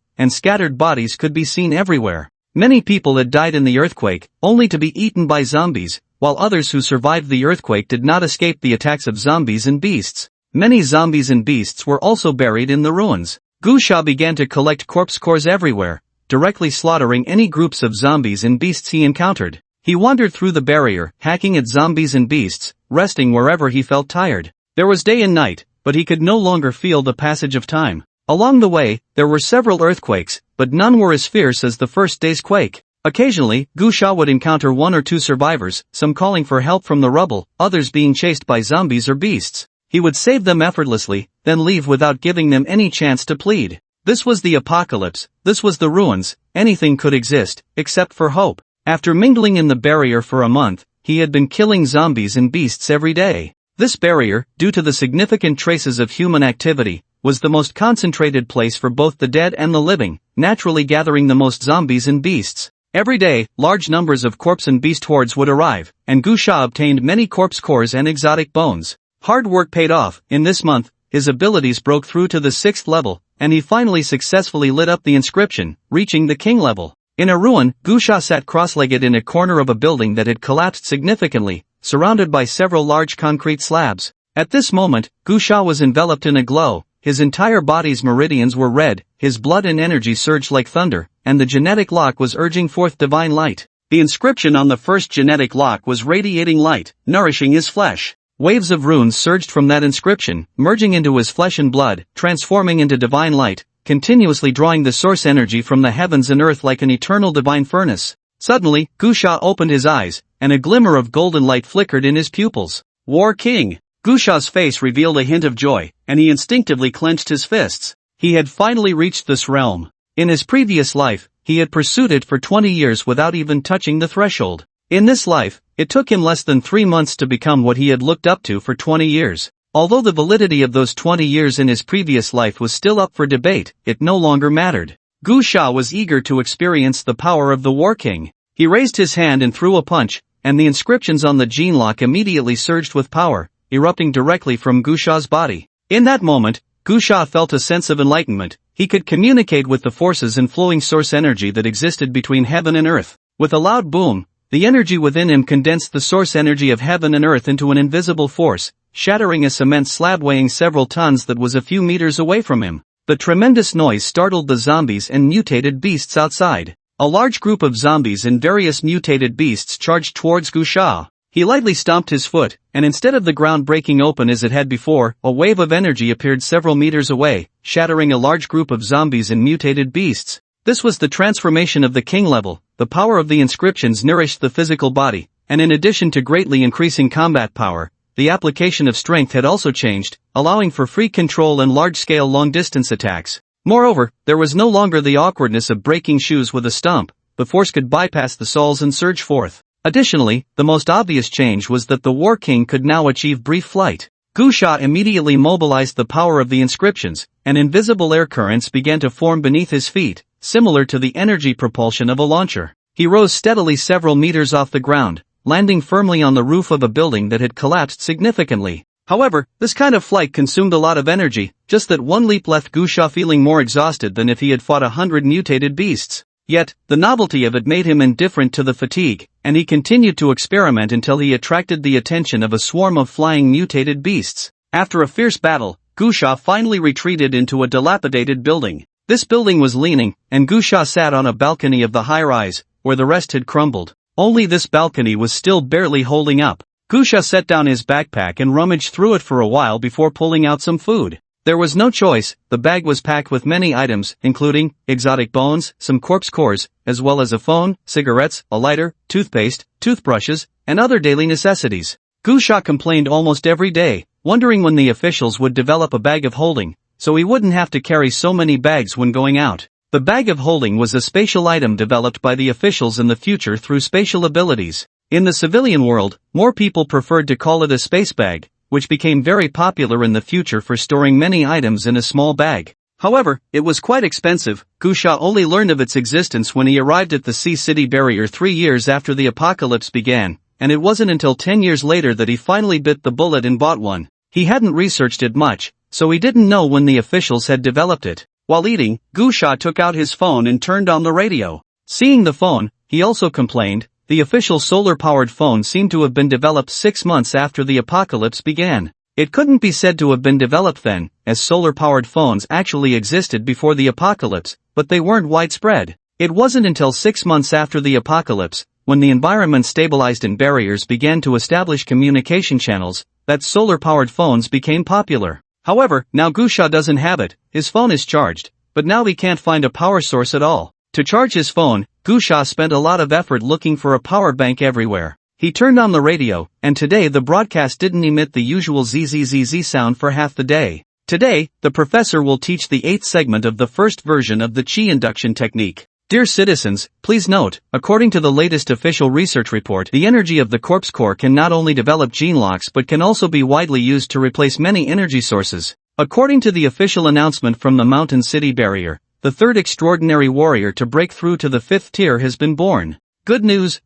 [SPEAKER 1] and scattered bodies could be seen everywhere. Many people had died in the earthquake, only to be eaten by zombies, while others who survived the earthquake did not escape the attacks of zombies and beasts. Many zombies and beasts were also buried in the ruins. Gusha began to collect corpse cores everywhere, directly slaughtering any groups of zombies and beasts he encountered. He wandered through the barrier, hacking at zombies and beasts, resting wherever he felt tired. There was day and night, but he could no longer feel the passage of time. Along the way, there were several earthquakes, but none were as fierce as the first day's quake. Occasionally, Gusha would encounter one or two survivors, some calling for help from the rubble, others being chased by zombies or beasts. He would save them effortlessly, then leave without giving them any chance to plead. This was the apocalypse, this was the ruins, anything could exist, except for hope. After mingling in the barrier for a month, he had been killing zombies and beasts every day. This barrier, due to the significant traces of human activity, was the most concentrated place for both the dead and the living, naturally gathering the most zombies and beasts. Every day, large numbers of corpse and beast hordes would arrive, and Gusha obtained many corpse cores and exotic bones. Hard work paid off. In this month, his abilities broke through to the 6th level, and he finally successfully lit up the inscription, reaching the king level. In a ruin, Gusha sat cross-legged in a corner of a building that had collapsed significantly, surrounded by several large concrete slabs. At this moment, Gusha was enveloped in a glow. His entire body's meridians were red, his blood and energy surged like thunder, and the genetic lock was urging forth divine light. The inscription on the first genetic lock was radiating light, nourishing his flesh. Waves of runes surged from that inscription, merging into his flesh and blood, transforming into divine light, continuously drawing the source energy from the heavens and earth like an eternal divine furnace. Suddenly, Gusha opened his eyes, and a glimmer of golden light flickered in his pupils. War King! Gusha's face revealed a hint of joy, and he instinctively clenched his fists. He had finally reached this realm. In his previous life, he had pursued it for 20 years without even touching the threshold. In this life, it took him less than 3 months to become what he had looked up to for 20 years. Although the validity of those 20 years in his previous life was still up for debate, it no longer mattered. Gusha was eager to experience the power of the War King. He raised his hand and threw a punch, and the inscriptions on the gene lock immediately surged with power, erupting directly from Gusha's body. In that moment, Gusha felt a sense of enlightenment. He could communicate with the forces and flowing source energy that existed between heaven and earth. With a loud boom, the energy within him condensed the source energy of heaven and earth into an invisible force, shattering a cement slab weighing several tons that was a few meters away from him. The tremendous noise startled the zombies and mutated beasts outside. A large group of zombies and various mutated beasts charged towards Gusha. He lightly stomped his foot, and instead of the ground breaking open as it had before, a wave of energy appeared several meters away, shattering a large group of zombies and mutated beasts. This was the transformation of the king level. The power of the inscriptions nourished the physical body, and in addition to greatly increasing combat power, the application of strength had also changed, allowing for free control and large-scale long-distance attacks. Moreover, there was no longer the awkwardness of breaking shoes with a stump. The force could bypass the soles and surge forth. Additionally, the most obvious change was that the War King could now achieve brief flight. Gusha immediately mobilized the power of the inscriptions, and invisible air currents began to form beneath his feet, similar to the energy propulsion of a launcher. He rose steadily several meters off the ground, landing firmly on the roof of a building that had collapsed significantly. However, this kind of flight consumed a lot of energy, just that one leap left Gusha feeling more exhausted than if he had fought 100 mutated beasts. Yet, the novelty of it made him indifferent to the fatigue, and he continued to experiment until he attracted the attention of a swarm of flying mutated beasts. After a fierce battle, Gusha finally retreated into a dilapidated building. This building was leaning, and Gusha sat on a balcony of the high-rise, where the rest had crumbled. Only this balcony was still barely holding up. Gusha set down his backpack and rummaged through it for a while before pulling out some food. There was no choice, the bag was packed with many items, including exotic bones, some corpse cores, as well as a phone, cigarettes, a lighter, toothpaste, toothbrushes, and other daily necessities. Gusha complained almost every day, wondering when the officials would develop a bag of holding, so he wouldn't have to carry so many bags when going out. The bag of holding was a spatial item developed by the officials in the future through spatial abilities. In the civilian world, more people preferred to call it a space bag, which became very popular in the future for storing many items in a small bag. However, it was quite expensive. Gusha only learned of its existence when he arrived at the Sea City barrier 3 years after the apocalypse began, and it wasn't until 10 years later that he finally bit the bullet and bought one. He hadn't researched it much, so he didn't know when the officials had developed it. While eating, Gusha took out his phone and turned on the radio. Seeing the phone, he also complained. The official solar-powered phone seemed to have been developed 6 months after the apocalypse began. It couldn't be said to have been developed then, as solar-powered phones actually existed before the apocalypse, but they weren't widespread. It wasn't until 6 months after the apocalypse, when the environment stabilized and barriers began to establish communication channels, that solar-powered phones became popular. However, now Gusha doesn't have it, his phone is charged, but now he can't find a power source at all. To charge his phone, Gusha spent a lot of effort looking for a power bank everywhere. He turned on the radio, and today the broadcast didn't emit the usual ZZZZ sound for half the day. Today, the professor will teach the 8th segment of the first version of the Qi induction technique. Dear citizens, please note, according to the latest official research report, the energy of the corpse core can not only develop gene locks but can also be widely used to replace many energy sources. According to the official announcement from the Mountain City barrier, the third extraordinary warrior to break through to the 5th tier has been born. Good news,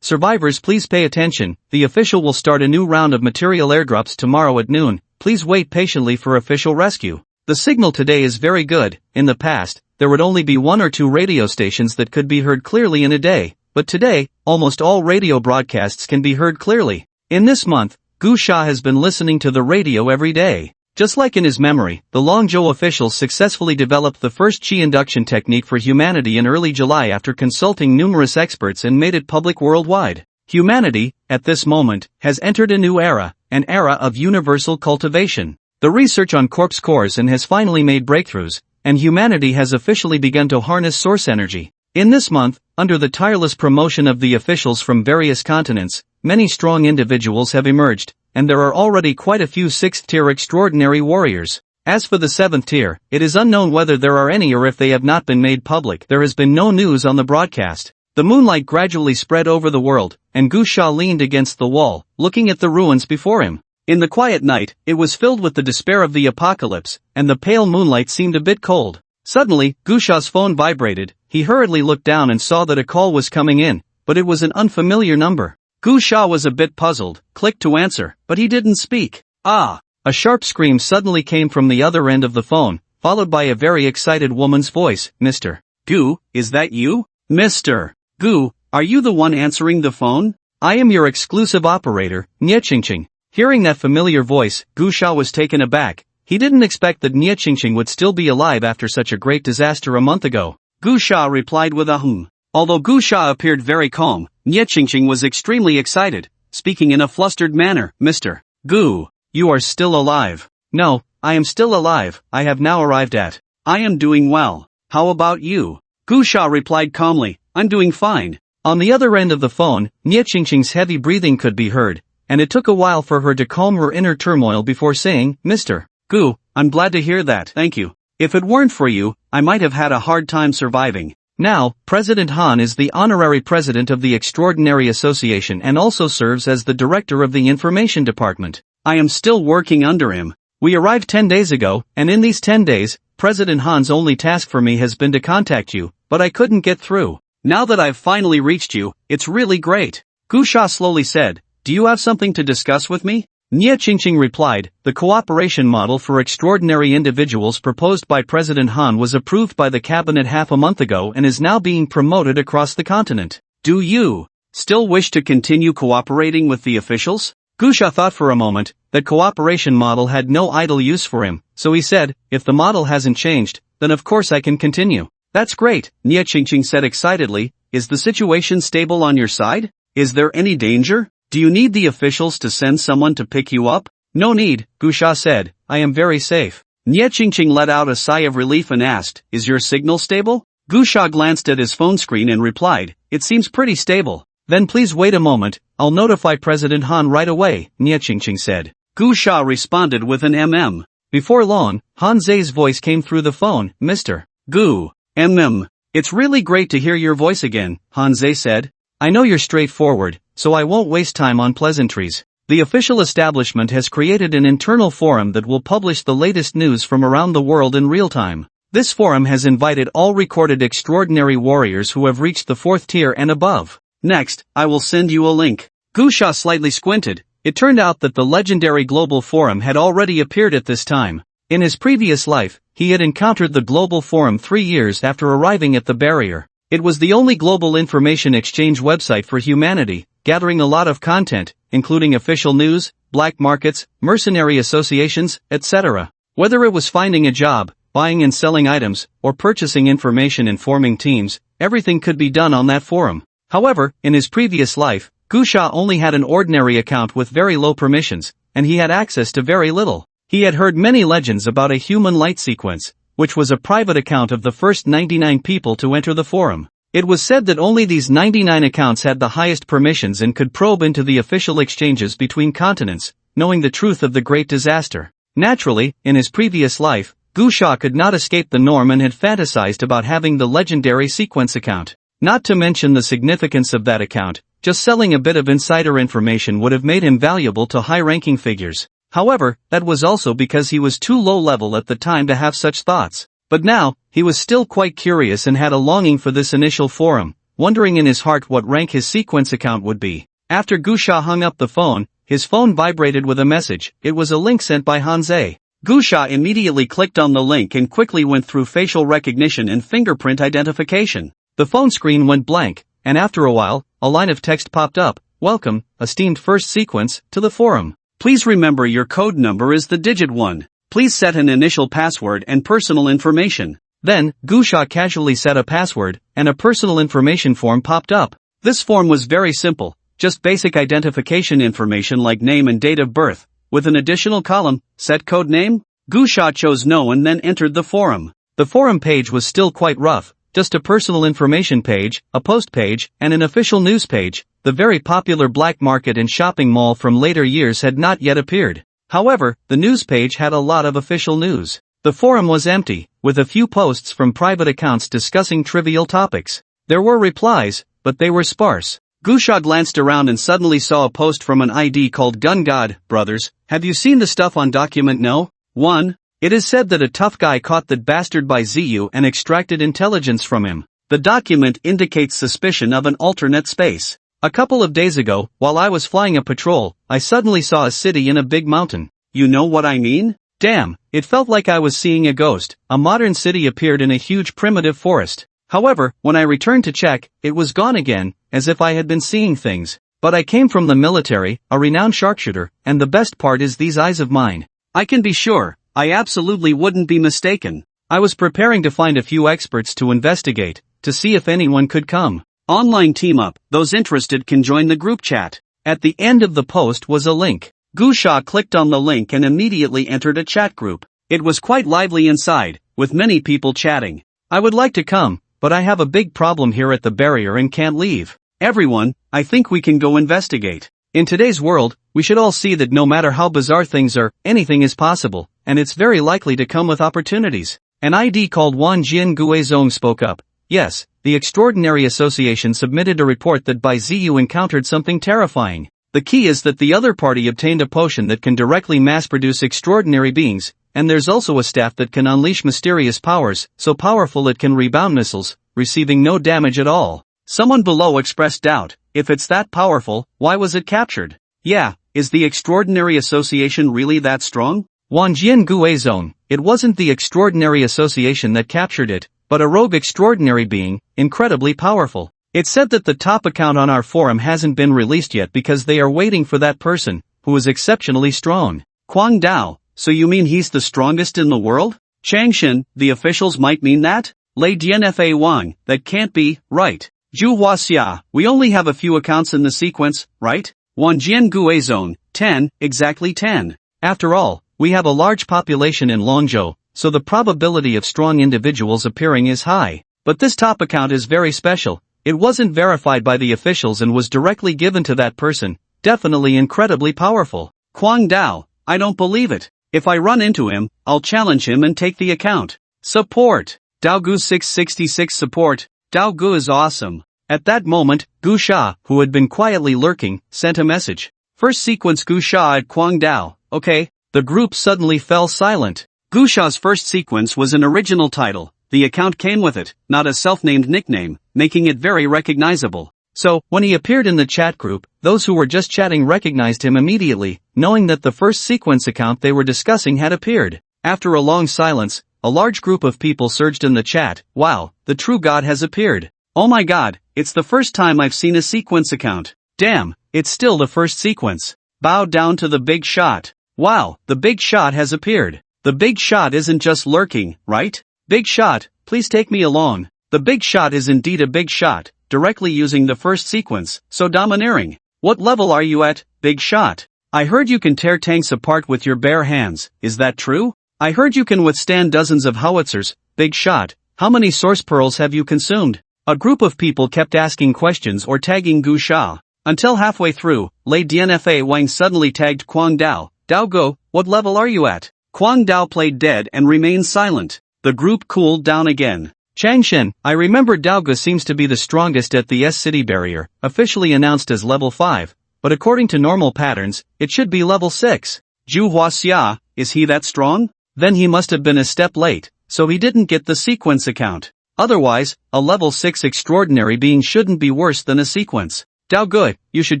[SPEAKER 1] survivors please pay attention, the official will start a new round of material airdrops tomorrow at noon, please wait patiently for official rescue. The signal today is very good. In the past, there would only be 1 or 2 radio stations that could be heard clearly in a day, but today, almost all radio broadcasts can be heard clearly. In this month, Gusha has been listening to the radio every day. Just like in his memory, the Longzhou officials successfully developed the first Qi induction technique for humanity in early July after consulting numerous experts and made it public worldwide. Humanity, at this moment, has entered a new era, an era of universal cultivation. The research on corpse cores has finally made breakthroughs, and humanity has officially begun to harness source energy. In this month, under the tireless promotion of the officials from various continents, many strong individuals have emerged, and there are already quite a few 6th-tier extraordinary warriors. As for the 7th tier, it is unknown whether there are any or if they have not been made public. There has been no news on the broadcast. The moonlight gradually spread over the world, and Gusha leaned against the wall, looking at the ruins before him. In the quiet night, it was filled with the despair of the apocalypse, and the pale moonlight seemed a bit cold. Suddenly, Gusha's phone vibrated. He hurriedly looked down and saw that a call was coming in, but it was an unfamiliar number. Gusha was a bit puzzled, clicked to answer, but he didn't speak. Ah! A sharp scream suddenly came from the other end of the phone, followed by a very excited woman's voice. Mr. Gu, is that you? Mr. Gu, are you the one answering the phone? I am your exclusive operator, Nye Qingqing. Hearing that familiar voice, Gusha was taken aback. He didn't expect that Nye Qingqing would still be alive after such a great disaster a month ago. Gusha replied with a hum. Although Gusha appeared very calm, Nye Qingqing was extremely excited, speaking in a flustered manner. Mr. Gu, you are still alive. No, I am still alive, I have now arrived at. I am doing well. How about you? Gusha replied calmly, I'm doing fine. On the other end of the phone, Nye Qingqing's heavy breathing could be heard, and it took a while for her to calm her inner turmoil before saying, Mr. Gu, I'm glad to hear that. Thank you. If it weren't for you, I might have had a hard time surviving. Now, President Han is the honorary president of the Extraordinary Association and also serves as the director of the Information Department. I am still working under him. We arrived 10 days ago, and in these 10 days, President Han's only task for me has been to contact you, but I couldn't get through. Now that I've finally reached you, it's really great. Gu Sha slowly said, do you have something to discuss with me? Nie Qingqing replied, the cooperation model for extraordinary individuals proposed by President Han was approved by the cabinet half a month ago and is now being promoted across the continent. Do you still wish to continue cooperating with the officials? Gu Sha thought for a moment that cooperation model had no idle use for him, so he said, if the model hasn't changed, then of course I can continue. That's great, Nie Qingqing said excitedly, is the situation stable on your side? Is there any danger? Do you need the officials to send someone to pick you up? No need, Gu Sha said, I am very safe. Nie Qingqing let out a sigh of relief and asked, is your signal stable? Gu Sha glanced at his phone screen and replied, it seems pretty stable. Then please wait a moment, I'll notify President Han right away, Nie Qingqing said. Gu Sha responded with an Before long, Han Zhe's voice came through the phone, Mr. Gu. It's really great to hear your voice again, Han Zhe said. I know you're straightforward, so I won't waste time on pleasantries. The official establishment has created an internal forum that will publish the latest news from around the world in real time. This forum has invited all recorded extraordinary warriors who have reached the 4th tier and above. Next, I will send you a link. Gu Sha slightly squinted. It turned out that the legendary global forum had already appeared at this time. In his previous life, he had encountered the global forum 3 years after arriving at the barrier. It was the only global information exchange website for humanity, gathering a lot of content, including official news, black markets, mercenary associations, etc. Whether it was finding a job, buying and selling items, or purchasing information and forming teams, everything could be done on that forum. However, in his previous life, Gu Sha only had an ordinary account with very low permissions, and he had access to very little. He had heard many legends about a human light sequence, which was a private account of the first 99 people to enter the forum. It was said that only these 99 accounts had the highest permissions and could probe into the official exchanges between continents, knowing the truth of the great disaster. Naturally, in his previous life, Gu Sha could not escape the norm and had fantasized about having the legendary sequence account. Not to mention the significance of that account, just selling a bit of insider information would have made him valuable to high-ranking figures. However, that was also because he was too low level at the time to have such thoughts. But now, he was still quite curious and had a longing for this initial forum, wondering in his heart what rank his sequence account would be. After Gu Sha hung up the phone, his phone vibrated with a message. It was a link sent by Han Zhe. Gu Sha immediately clicked on the link and quickly went through facial recognition and fingerprint identification. The phone screen went blank, and after a while, a line of text popped up. Welcome, esteemed first sequence, to the forum. Please remember your code number is the digit 1. Please set an initial password and personal information. Then, Gu Sha casually set a password, and a personal information form popped up. This form was very simple, just basic identification information like name and date of birth, with an additional column, set code name. Gu Sha chose no and then entered the forum. The forum page was still quite rough. Just a personal information page, a post page, and an official news page. The very popular black market and shopping mall from later years had not yet appeared. However, the news page had a lot of official news. The forum was empty, with a few posts from private accounts discussing trivial topics. There were replies, but they were sparse. Gu Sha glanced around and suddenly saw a post from an ID called Gun God. Brothers, have you seen the stuff on document No. 1? It is said that a tough guy caught that bastard by ZU and extracted intelligence from him. The document indicates suspicion of an alternate space. A couple of days ago, while I was flying a patrol, I suddenly saw a city in a big mountain. You know what I mean? Damn, it felt like I was seeing a ghost. A modern city appeared in a huge primitive forest. However, when I returned to check, it was gone again, as if I had been seeing things. But I came from the military, a renowned sharpshooter, and the best part is these eyes of mine. I can be sure. I absolutely wouldn't be mistaken. I was preparing to find a few experts to investigate, to see if anyone could come. Online team up, those interested can join the group chat. At the end of the post was a link. Gu Sha clicked on the link and immediately entered a chat group. It was quite lively inside, with many people chatting. I would like to come, but I have a big problem here at the barrier and can't leave. Everyone, I think we can go investigate. In today's world, we should all see that no matter how bizarre things are, anything is possible, and it's very likely to come with opportunities. An ID called Wan Jian Guizong spoke up. Yes, the Extraordinary Association submitted a report that Bai Ziyu encountered something terrifying. The key is that the other party obtained a potion that can directly mass-produce extraordinary beings, and there's also a staff that can unleash mysterious powers, so powerful it can rebound missiles, receiving no damage at all. Someone below expressed doubt. If it's that powerful, why was it captured? Yeah, is the Extraordinary Association really that strong? Wanjian Guizong, it wasn't the Extraordinary Association that captured it, but a rogue extraordinary being, incredibly powerful. It said that the top account on our forum hasn't been released yet because they are waiting for that person, who is exceptionally strong. Quang Dao, so you mean he's the strongest in the world? Changshin, the officials might mean that? Lei Dianfa Wang, that can't be, right? Zhu Huaxia, we only have a few accounts in the sequence, right? Wanjian Guizong, 10, exactly 10. After all, we have a large population in Longzhou, so the probability of strong individuals appearing is high. But this top account is very special. It wasn't verified by the officials and was directly given to that person, definitely incredibly powerful. Quang Dao, I don't believe it. If I run into him, I'll challenge him and take the account. Support. Daogu 666 support. Daogu is awesome. At that moment, Gu Sha, who had been quietly lurking, sent a message. First sequence Gu Sha at Quang Dao, okay? The group suddenly fell silent. Gu Sha's first sequence was an original title. The account came with it, not a self-named nickname, making it very recognizable. So, when he appeared in the chat group, those who were just chatting recognized him immediately, knowing that the first sequence account they were discussing had appeared. After a long silence, a large group of people surged in the chat. Wow, the true god has appeared. Oh my god, it's the first time I've seen a sequence account. Damn, it's still the first sequence. Bow down to the big shot. Wow, the big shot has appeared. The big shot isn't just lurking, right? Big shot, please take me along. The big shot is indeed a big shot, directly using the first sequence, so domineering. What level are you at, big shot? I heard you can tear tanks apart with your bare hands, is that true? I heard you can withstand dozens of howitzers, big shot. How many source pearls have you consumed? A group of people kept asking questions or tagging Gu Sha. Until halfway through, Lei Dianfa Wang suddenly tagged Quang Dao. Dao Go, what level are you at? Quang Dao played dead and remained silent. The group cooled down again. Changshin, I remember Daoga seems to be the strongest at the S-City barrier, officially announced as level 5, but according to normal patterns, it should be level 6. Zhu Huaxia, is he that strong? Then he must have been a step late, so he didn't get the sequence account. Otherwise, a level 6 extraordinary being shouldn't be worse than a sequence. Dao Gu, you should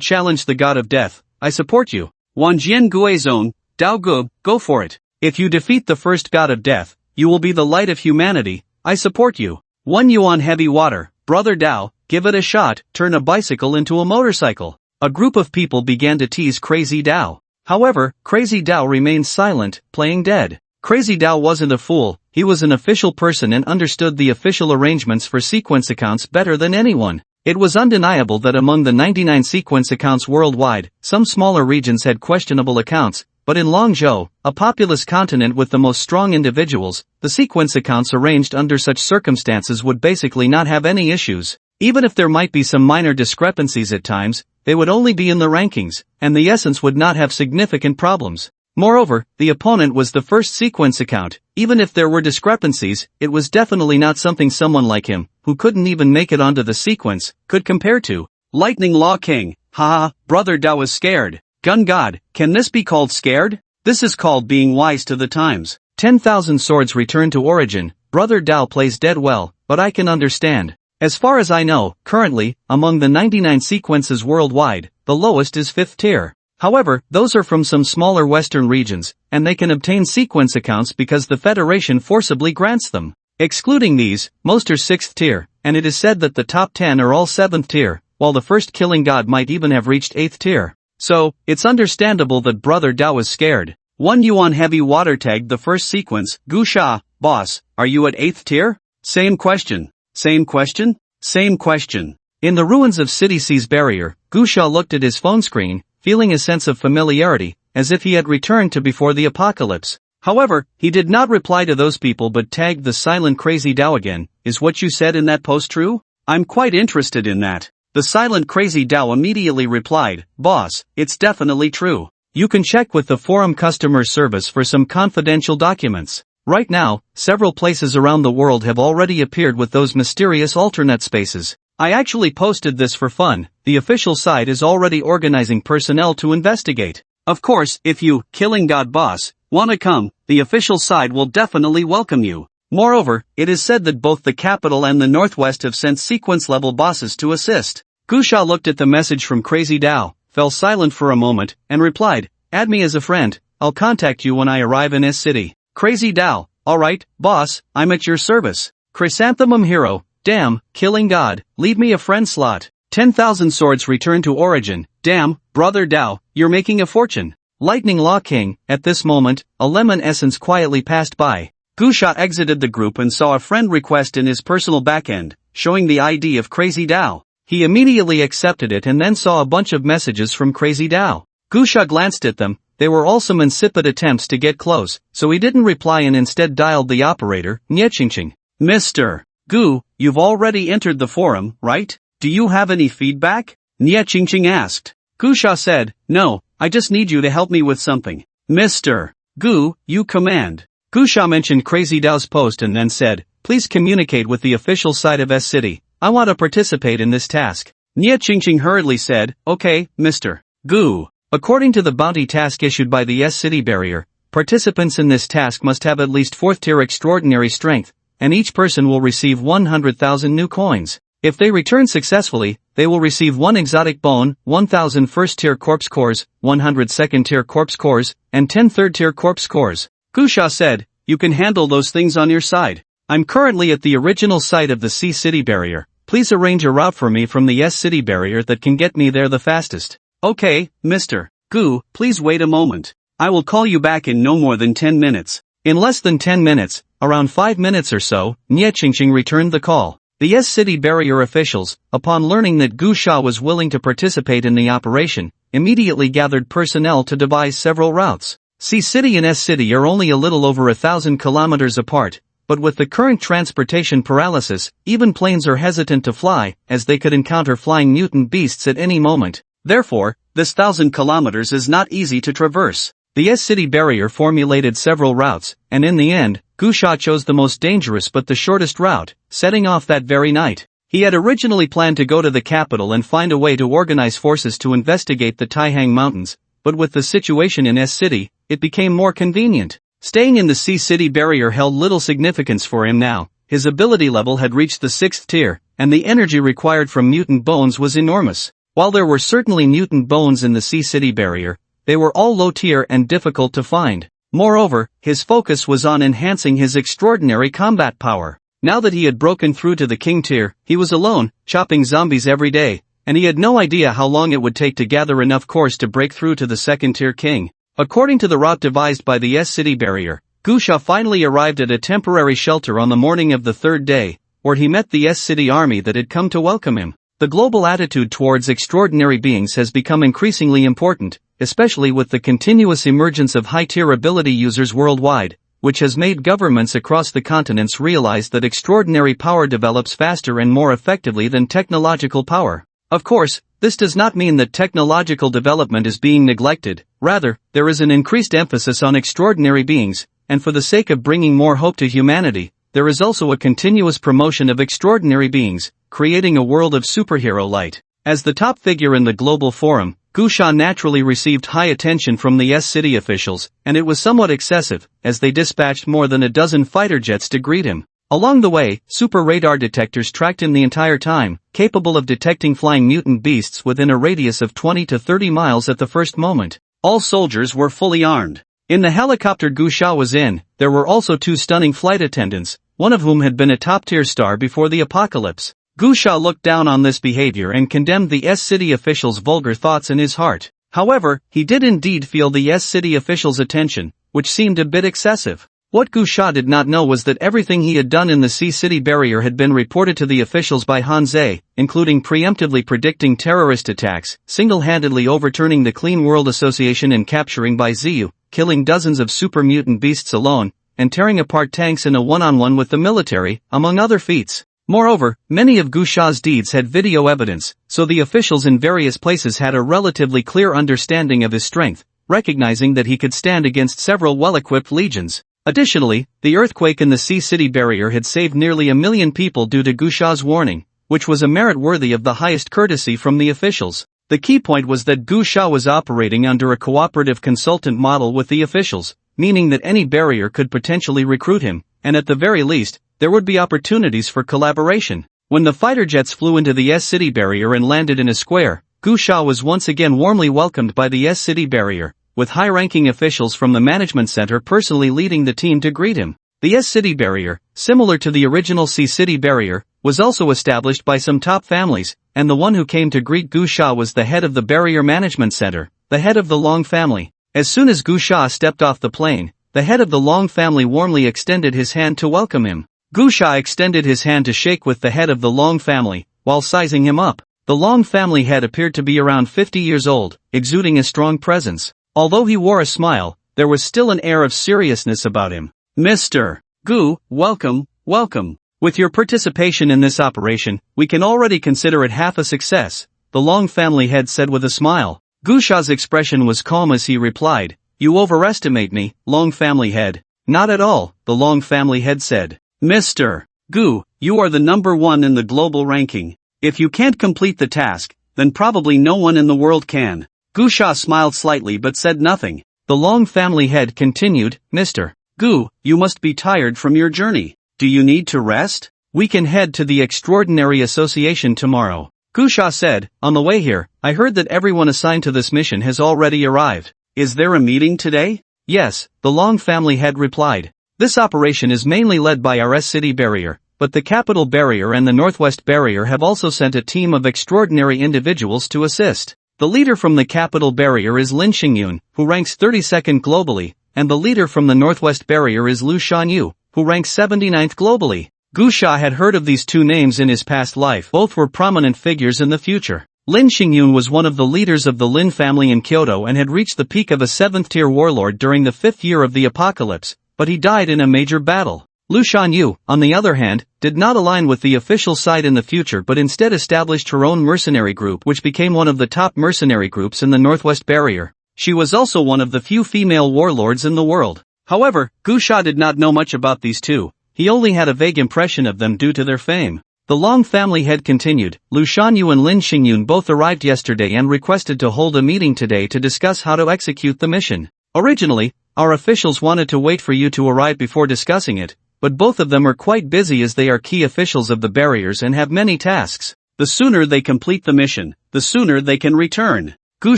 [SPEAKER 1] challenge the god of death. I support you. Wanjian Guizong, Dao Gu, go for it. If you defeat the first god of death, you will be the light of humanity. I support you. 1 yuan heavy water, brother Dao, give it a shot, turn a bicycle into a motorcycle. A group of people began to tease Crazy Dao. However, Crazy Dao remained silent, playing dead. Crazy Dao wasn't a fool, he was an official person and understood the official arrangements for sequence accounts better than anyone. It was undeniable that among the 99 sequence accounts worldwide, some smaller regions had questionable accounts, but in Longzhou, a populous continent with the most strong individuals, the sequence accounts arranged under such circumstances would basically not have any issues. Even if there might be some minor discrepancies at times, they would only be in the rankings, and the essence would not have significant problems. Moreover, the opponent was the first sequence account. Even if there were discrepancies, it was definitely not something someone like him, who couldn't even make it onto the sequence, could compare to. Lightning Law King, haha, brother Dao is scared. Gun God, can this be called scared? This is called being wise to the times. 10,000 swords return to origin. Brother Dao plays dead well, but I can understand. As far as I know, currently, among the 99 sequences worldwide, the lowest is 5th tier. However, those are from some smaller western regions, and they can obtain sequence accounts because the Federation forcibly grants them. Excluding these, most are 6th tier, and it is said that the top 10 are all 7th tier, while the first killing god might even have reached 8th tier. So, it's understandable that brother Dao is scared. 1 yuan heavy water tagged the first sequence. Gu Sha, boss, are you at 8th tier? Same question. Same question? Same question. In the ruins of City C's barrier, Gu Sha looked at his phone screen, feeling a sense of familiarity, as if he had returned to before the apocalypse. However, he did not reply to those people but tagged the silent Crazy Dao again. Is what you said in that post true? I'm quite interested in that. The silent Crazy Dao immediately replied, boss, it's definitely true. You can check with the forum customer service for some confidential documents. Right now, several places around the world have already appeared with those mysterious alternate spaces. I actually posted this for fun. The official side is already organizing personnel to investigate. Of course, if you, Killing God Boss, wanna come, the official side will definitely welcome you. Moreover, it is said that both the capital and the Northwest have sent sequence-level bosses to assist. Gusha looked at the message from Crazy Dao, fell silent for a moment, and replied, "Add me as a friend, I'll contact you when I arrive in S City." Crazy Dao, "Alright, boss, I'm at your service." Chrysanthemum Hero, "Damn, Killing God, leave me a friend slot." 10,000 swords return to origin, "Damn, brother Dao, you're making a fortune." Lightning Law King, at this moment, a lemon essence quietly passed by. Gusha exited the group and saw a friend request in his personal backend, showing the ID of Crazy Dao. He immediately accepted it and then saw a bunch of messages from Crazy Dao. Gusha glanced at them, they were all some insipid attempts to get close, so he didn't reply and instead dialed the operator, Nyechingching. "Mr. Gu, you've already entered the forum, right? Do you have any feedback?" Nyechingching asked. Gusha said, "No, I just need you to help me with something." "Mr. Gu, you command." Gusha mentioned Crazy Dao's post and then said, "Please communicate with the official side of S City. I want to participate in this task." Nyechingching hurriedly said, "Okay, Mr. Gu." According to the bounty task issued by the S City barrier, participants in this task must have at least 4th tier extraordinary strength, and each person will receive 100,000 new coins. If they return successfully, they will receive 1 exotic bone, 1,000 1st tier corpse cores, 100 2nd tier corpse cores, and 10 3rd tier corpse cores. Gusha said, "You can handle those things on your side. I'm currently at the original site of the C City barrier. Please arrange a route for me from the S City barrier that can get me there the fastest." "Okay, Mr. Gu, please wait a moment. I will call you back in no more than 10 minutes. In less than 10 minutes, around 5 minutes or so, Nyechingching returned the call. The S City barrier officials, upon learning that Gusha was willing to participate in the operation, immediately gathered personnel to devise several routes. C City and S City are only a little over 1,000 kilometers apart, but with the current transportation paralysis, even planes are hesitant to fly, as they could encounter flying mutant beasts at any moment. Therefore, this 1,000 kilometers is not easy to traverse. The S City barrier formulated several routes, and in the end, Gusha chose the most dangerous but the shortest route, setting off that very night. He had originally planned to go to the capital and find a way to organize forces to investigate the Taihang Mountains, but with the situation in S City, it became more convenient. Staying in the C City barrier held little significance for him now. His ability level had reached the 6th tier, and the energy required from mutant bones was enormous. While there were certainly mutant bones in the C City barrier, they were all low tier and difficult to find. Moreover, his focus was on enhancing his extraordinary combat power. Now that he had broken through to the King tier, he was alone, chopping zombies every day, and he had no idea how long it would take to gather enough cores to break through to the 2nd tier King. According to the route devised by the S City barrier, Gusha finally arrived at a temporary shelter on the morning of the 3rd day, where he met the S City army that had come to welcome him. The global attitude towards extraordinary beings has become increasingly important, especially with the continuous emergence of high-tier ability users worldwide, which has made governments across the continents realize that extraordinary power develops faster and more effectively than technological power. Of course, this does not mean that technological development is being neglected, rather, there is an increased emphasis on extraordinary beings, and for the sake of bringing more hope to humanity, there is also a continuous promotion of extraordinary beings, creating a world of superhero light. As the top figure in the global forum, Gusha naturally received high attention from the S City officials, and it was somewhat excessive, as they dispatched more than a dozen fighter jets to greet him. Along the way, super radar detectors tracked him the entire time, capable of detecting flying mutant beasts within a radius of 20 to 30 miles at the first moment. All soldiers were fully armed. In the helicopter Gusha was in, there were also 2 stunning flight attendants, one of whom had been a top-tier star before the apocalypse. Gusha looked down on this behavior and condemned the S City officials' vulgar thoughts in his heart. However, he did indeed feel the S City officials' attention, which seemed a bit excessive. What Gusha did not know was that everything he had done in the C City barrier had been reported to the officials by Hanzei, including preemptively predicting terrorist attacks, single-handedly overturning the Clean World Association and capturing Bai Ziyu, killing dozens of super mutant beasts alone, and tearing apart tanks in a one-on-one with the military, among other feats. Moreover, many of Gusha's deeds had video evidence, so the officials in various places had a relatively clear understanding of his strength, recognizing that he could stand against several well-equipped legions. Additionally, the earthquake in the sea-city barrier had saved nearly 1 million people due to Gu Sha's warning, which was a merit worthy of the highest courtesy from the officials. The key point was that Gu Sha was operating under a cooperative consultant model with the officials, meaning that any barrier could potentially recruit him, and at the very least, there would be opportunities for collaboration. When the fighter jets flew into the S-City barrier and landed in a square, Gu Sha was once again warmly welcomed by the S-City barrier, with high-ranking officials from the management center personally leading the team to greet him. The S-City barrier, similar to the original C-City barrier, was also established by some top families, and the one who came to greet Gu Sha was the head of the barrier management center, the head of the Long family. As soon as Gu Sha stepped off the plane, the head of the Long family warmly extended his hand to welcome him. Gu Sha extended his hand to shake with the head of the Long family, while sizing him up. The Long family head appeared to be around 50 years old, exuding a strong presence. Although he wore a smile, there was still an air of seriousness about him. Mr. Gu, welcome, welcome. With your participation in this operation, we can already consider it half a success, the Long family head said with a smile. Gu Sha's expression was calm as he replied, "You overestimate me, Long family head." "Not at all," the Long family head said. "Mr. Gu, you are the number one in the global ranking. If you can't complete the task, then probably no one in the world can." Gu Sha smiled slightly but said nothing. The Long family head continued, "Mr. Gu, you must be tired from your journey. Do you need to rest? We can head to the Extraordinary Association tomorrow." Gu Sha said, "On the way here, I heard that everyone assigned to this mission has already arrived. Is there a meeting today?" "Yes," the Long family head replied. "This operation is mainly led by our S-City barrier, but the Capital barrier and the Northwest barrier have also sent a team of extraordinary individuals to assist. The leader from the Capital barrier is Lin Xingyun, who ranks 32nd globally, and the leader from the Northwest barrier is Lu Shanyu, who ranks 79th globally." Gu Sha had heard of these two names in his past life. Both were prominent figures in the future. Lin Xingyun was one of the leaders of the Lin family in Kyoto and had reached the peak of a 7th-tier warlord during the 5th year of the apocalypse, but he died in a major battle. Lu Shanyu, on the other hand, did not align with the official side in the future but instead established her own mercenary group which became one of the top mercenary groups in the Northwest barrier. She was also one of the few female warlords in the world. However, Gu Sha did not know much about these two. He only had a vague impression of them due to their fame. The Long family head continued, "Lu Shanyu and Lin Xingyun both arrived yesterday and requested to hold a meeting today to discuss how to execute the mission. Originally, our officials wanted to wait for you to arrive before discussing it, but both of them are quite busy as they are key officials of the barriers and have many tasks. The sooner they complete the mission, the sooner they can return." Gu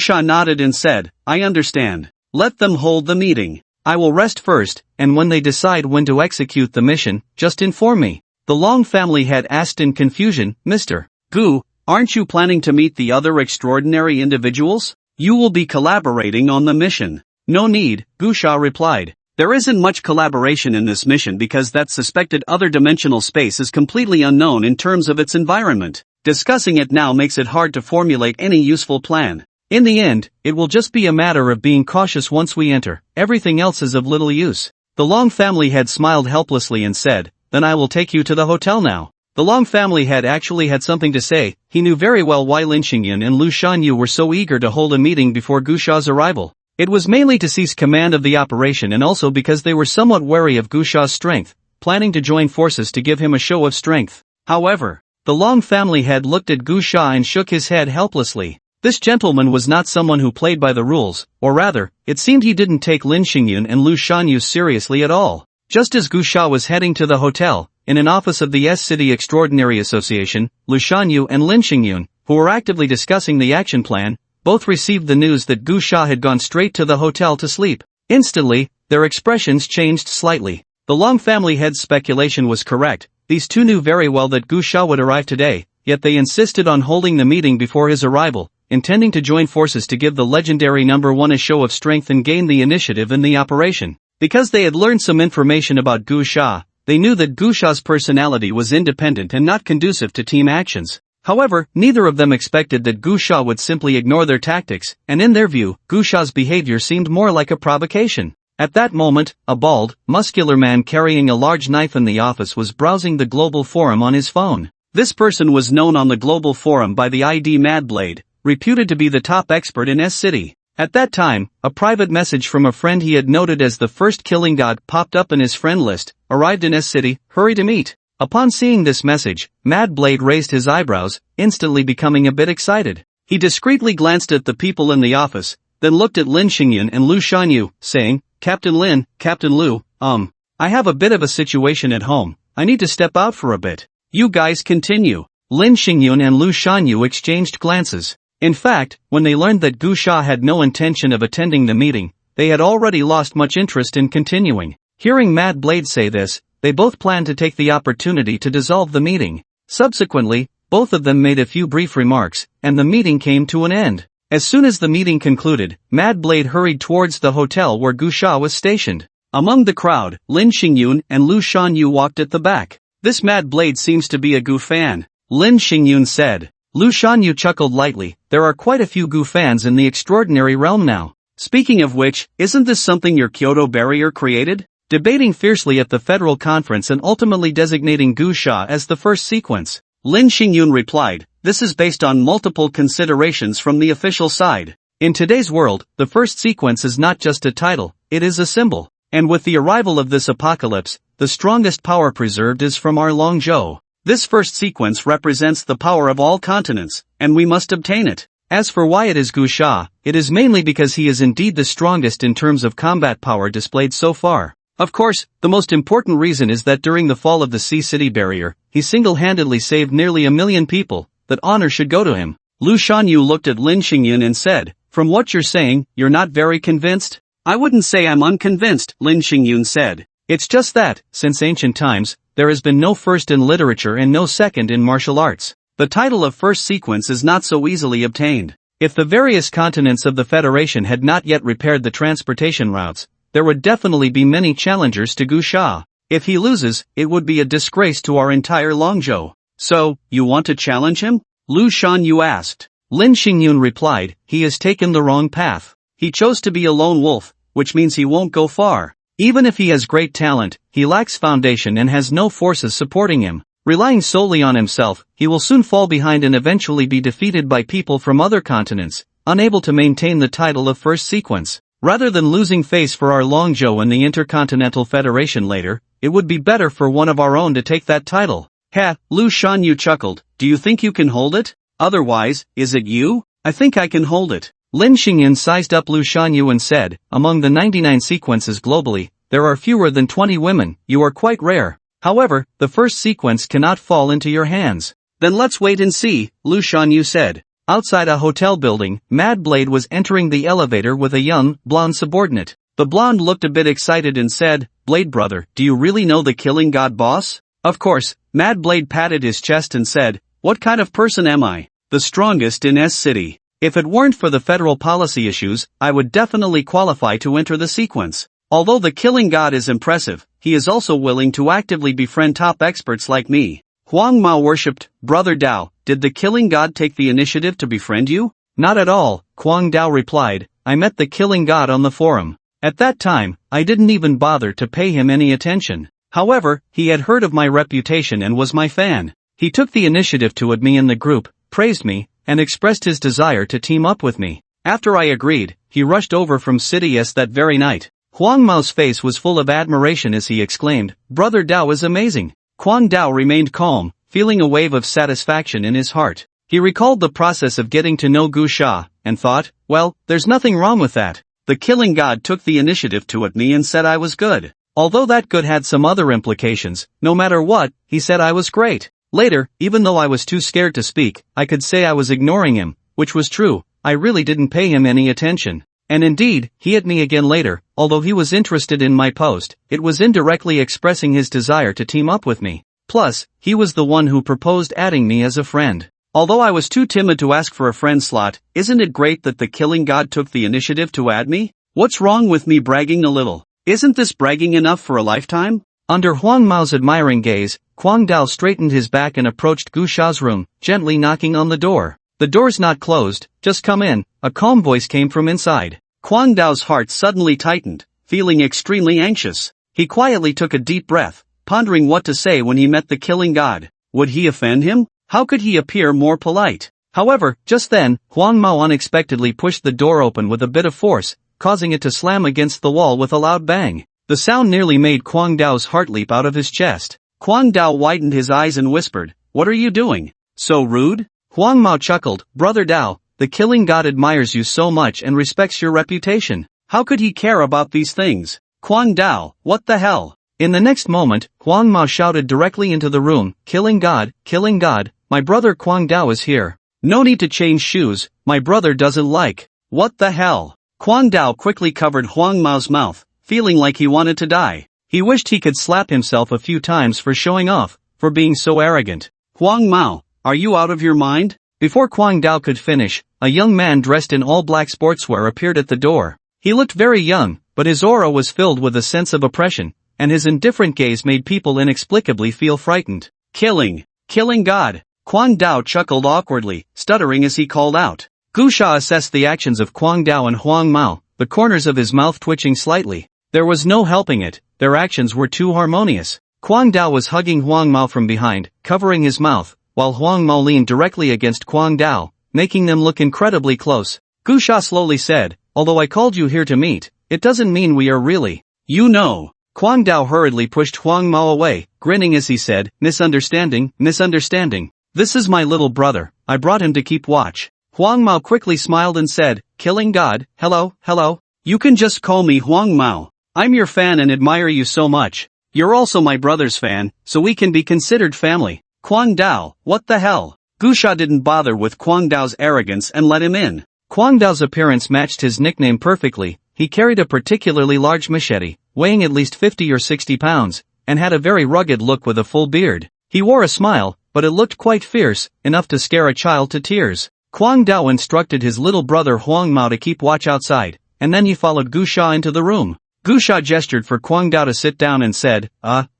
[SPEAKER 1] Sha nodded and said, "I understand. Let them hold the meeting. I will rest first, and when they decide when to execute the mission, just inform me." The Long family head asked in confusion, "Mr. Gu, aren't you planning to meet the other extraordinary individuals? You will be collaborating on the mission." "No need," Gu Sha replied. "There isn't much collaboration in this mission because that suspected other dimensional space is completely unknown in terms of its environment. Discussing it now makes it hard to formulate any useful plan. In the end, it will just be a matter of being cautious once we enter. Everything else is of little use." The Long family head smiled helplessly and said, "Then I will take you to the hotel now." The Long family head actually had something to say. He knew very well why Lin Xingyun and Lu Shanyu were so eager to hold a meeting before Gu Sha's arrival. It was mainly to seize command of the operation and also because they were somewhat wary of Gu Sha's strength, planning to join forces to give him a show of strength. However, the Long family head looked at Gu Sha and shook his head helplessly. This gentleman was not someone who played by the rules, or rather, it seemed he didn't take Lin Xingyun and Lu Shanyu seriously at all. Just as Gu Sha was heading to the hotel, in an office of the S-City Extraordinary Association, Lu Shanyu and Lin Xingyun, who were actively discussing the action plan, both received the news that Gu Sha had gone straight to the hotel to sleep. Instantly, their expressions changed slightly. The Long family head's speculation was correct. These two knew very well that Gu Sha would arrive today, yet they insisted on holding the meeting before his arrival, intending to join forces to give the legendary number one a show of strength and gain the initiative in the operation. Because they had learned some information about Gu Sha, they knew that Gu Sha's personality was independent and not conducive to team actions. However, neither of them expected that Gu Sha would simply ignore their tactics, and in their view, Gu Sha's behavior seemed more like a provocation. At that moment, a bald, muscular man carrying a large knife in the office was browsing the global forum on his phone. This person was known on the global forum by the ID Madblade, reputed to be the top expert in S-City. At that time, a private message from a friend he had noted as the first killing god popped up in his friend list. Arrived in S City, hurry to meet. Upon seeing this message, Mad Blade raised his eyebrows, instantly becoming a bit excited. He discreetly glanced at the people in the office, then looked at Lin Xingyun and Lu Shanyu, saying, Captain Lin, Captain Lu, I have a bit of a situation at home, I need to step out for a bit. You guys continue. Lin Xingyun and Lu Shanyu exchanged glances. In fact, when they learned that Gu Sha had no intention of attending the meeting, they had already lost much interest in continuing. Hearing Mad Blade say this, they both planned to take the opportunity to dissolve the meeting. Subsequently, both of them made a few brief remarks, and the meeting came to an end. As soon as the meeting concluded, Mad Blade hurried towards the hotel where Gu Sha was stationed. Among the crowd, Lin Xingyun and Lu Shanyu walked at the back. This Mad Blade seems to be a Gu fan, Lin Xingyun said. Lu Shanyu chuckled lightly. There are quite a few Gu fans in the extraordinary realm now. Speaking of which, isn't this something your Kyoto barrier created? Debating fiercely at the federal conference and ultimately designating Gu Sha as the first sequence, Lin Xingyun replied, this is based on multiple considerations from the official side. In today's world, the first sequence is not just a title, it is a symbol. And with the arrival of this apocalypse, the strongest power preserved is from our Longzhou. This first sequence represents the power of all continents, and we must obtain it. As for why it is Gu Sha, it is mainly because he is indeed the strongest in terms of combat power displayed so far. Of course, the most important reason is that during the fall of the Sea City barrier, he single-handedly saved nearly 1 million people. That honor should go to him. Lu Shanyu looked at Lin Xingyun and said, from what you're saying, you're not very convinced? I wouldn't say I'm unconvinced, Lin Xingyun said. It's just that, since ancient times, there has been no first in literature and no second in martial arts. The title of first sequence is not so easily obtained. If the various continents of the Federation had not yet repaired the transportation routes, there would definitely be many challengers to Gu Sha. If he loses, it would be a disgrace to our entire Longzhou. So, you want to challenge him? Lu Shanyu asked. Lin Xingyun replied, he has taken the wrong path. He chose to be a lone wolf, which means he won't go far. Even if he has great talent, he lacks foundation and has no forces supporting him. Relying solely on himself, he will soon fall behind and eventually be defeated by people from other continents, unable to maintain the title of first sequence. Rather than losing face for our Longzhou and the Intercontinental Federation later, it would be better for one of our own to take that title. Ha, Lu Shanyu chuckled, do you think you can hold it? Otherwise, is it you? I think I can hold it. Lin Xingyun sized up Lu Shanyu and said, among the 99 sequences globally, there are fewer than 20 women, you are quite rare. However, the first sequence cannot fall into your hands. Then let's wait and see, Lu Shanyu said. Outside a hotel building, Mad Blade was entering the elevator with a young, blonde subordinate. The blonde looked a bit excited and said, Blade brother, do you really know the killing god boss? Of course, Mad Blade patted his chest and said, what kind of person am I? The strongest in S City. If it weren't for the federal policy issues, I would definitely qualify to enter the sequence. Although the killing god is impressive, he is also willing to actively befriend top experts like me. Huang Mao worshipped, Brother Dao, did the killing god take the initiative to befriend you? Not at all, Huang Dao replied, I met the killing god on the forum. At that time, I didn't even bother to pay him any attention. However, he had heard of my reputation and was my fan. He took the initiative to add me in the group, praised me, and expressed his desire to team up with me. After I agreed, he rushed over from City S that very night. Huang Mao's face was full of admiration as he exclaimed, Brother Dao is amazing. Huang Dao remained calm, feeling a wave of satisfaction in his heart. He recalled the process of getting to know Gu Sha, and thought, well, there's nothing wrong with that. The killing god took the initiative to at me and said I was good. Although that good had some other implications, no matter what, he said I was great. Later, even though I was too scared to speak, I could say I was ignoring him, which was true, I really didn't pay him any attention. And indeed, he hit me again later, although he was interested in my post, it was indirectly expressing his desire to team up with me. Plus, he was the one who proposed adding me as a friend. Although I was too timid to ask for a friend slot, isn't it great that the killing god took the initiative to add me? What's wrong with me bragging a little? Isn't this bragging enough for a lifetime? Under Huang Mao's admiring gaze, Huang Dao straightened his back and approached Gu Sha's room, gently knocking on the door. The door's not closed, just come in, a calm voice came from inside. Huang Dao's heart suddenly tightened, feeling extremely anxious. He quietly took a deep breath, pondering what to say when he met the killing god. Would he offend him? How could he appear more polite? However, just then, Huang Mao unexpectedly pushed the door open with a bit of force, causing it to slam against the wall with a loud bang. The sound nearly made Kwang Dao's heart leap out of his chest. Kwang Dao widened his eyes and whispered, "What are you doing? So rude?" Huang Mao chuckled, "Brother Dao, the killing god admires you so much and respects your reputation. How could he care about these things? Kwang Dao, what the hell?" In the next moment, Huang Mao shouted directly into the room, killing god, my brother Kwang Dao is here. No need to change shoes, my brother doesn't like. What the hell? Kwang Dao quickly covered Huang Mao's mouth, feeling like he wanted to die. He wished he could slap himself a few times for showing off, for being so arrogant. "Huang Mao, are you out of your mind?" Before Kwang Dao could finish, a young man dressed in all black sportswear appeared at the door. He looked very young, but his aura was filled with a sense of oppression, and his indifferent gaze made people inexplicably feel frightened. Killing god. Kwang Dao chuckled awkwardly, stuttering as he called out. Gu Sha assessed the actions of Kwang Dao and Huang Mao, the corners of his mouth twitching slightly. There was no helping it, their actions were too harmonious. Kwang Dao was hugging Huang Mao from behind, covering his mouth, while Huang Mao leaned directly against Kwang Dao, making them look incredibly close. Gu Sha slowly said, "Although I called you here to meet, it doesn't mean we are really, you know." Kwang Dao hurriedly pushed Huang Mao away, grinning as he said, misunderstanding. This is my little brother, I brought him to keep watch." Huang Mao quickly smiled and said, "Killing god, hello. You can just call me Huang Mao. I'm your fan and admire you so much. You're also my brother's fan, so we can be considered family." Kwang Dao, what the hell? Gu Sha didn't bother with Kwang Dao's arrogance and let him in. Kwang Dao's appearance matched his nickname perfectly. He carried a particularly large machete, weighing at least 50 or 60 pounds, and had a very rugged look with a full beard. He wore a smile, but it looked quite fierce, enough to scare a child to tears. Kwang Dao instructed his little brother Huang Mao to keep watch outside, and then he followed Gu Sha into the room. Gu Sha gestured for Kwang Dao to sit down and said,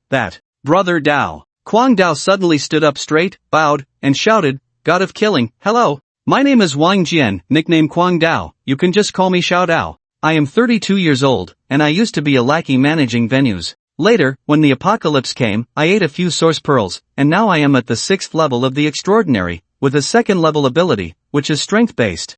[SPEAKER 1] that. Brother Dao. Kwang Dao suddenly stood up straight, bowed, and shouted, "God of killing, hello. My name is Wang Jian, nickname Kwang Dao, you can just call me Xiao Dao. I am 32 years old, and I used to be a lackey managing venues. Later, when the apocalypse came, I ate a few source pearls, and now I am at the 6th level of the extraordinary, with a 2nd level ability, which is strength-based."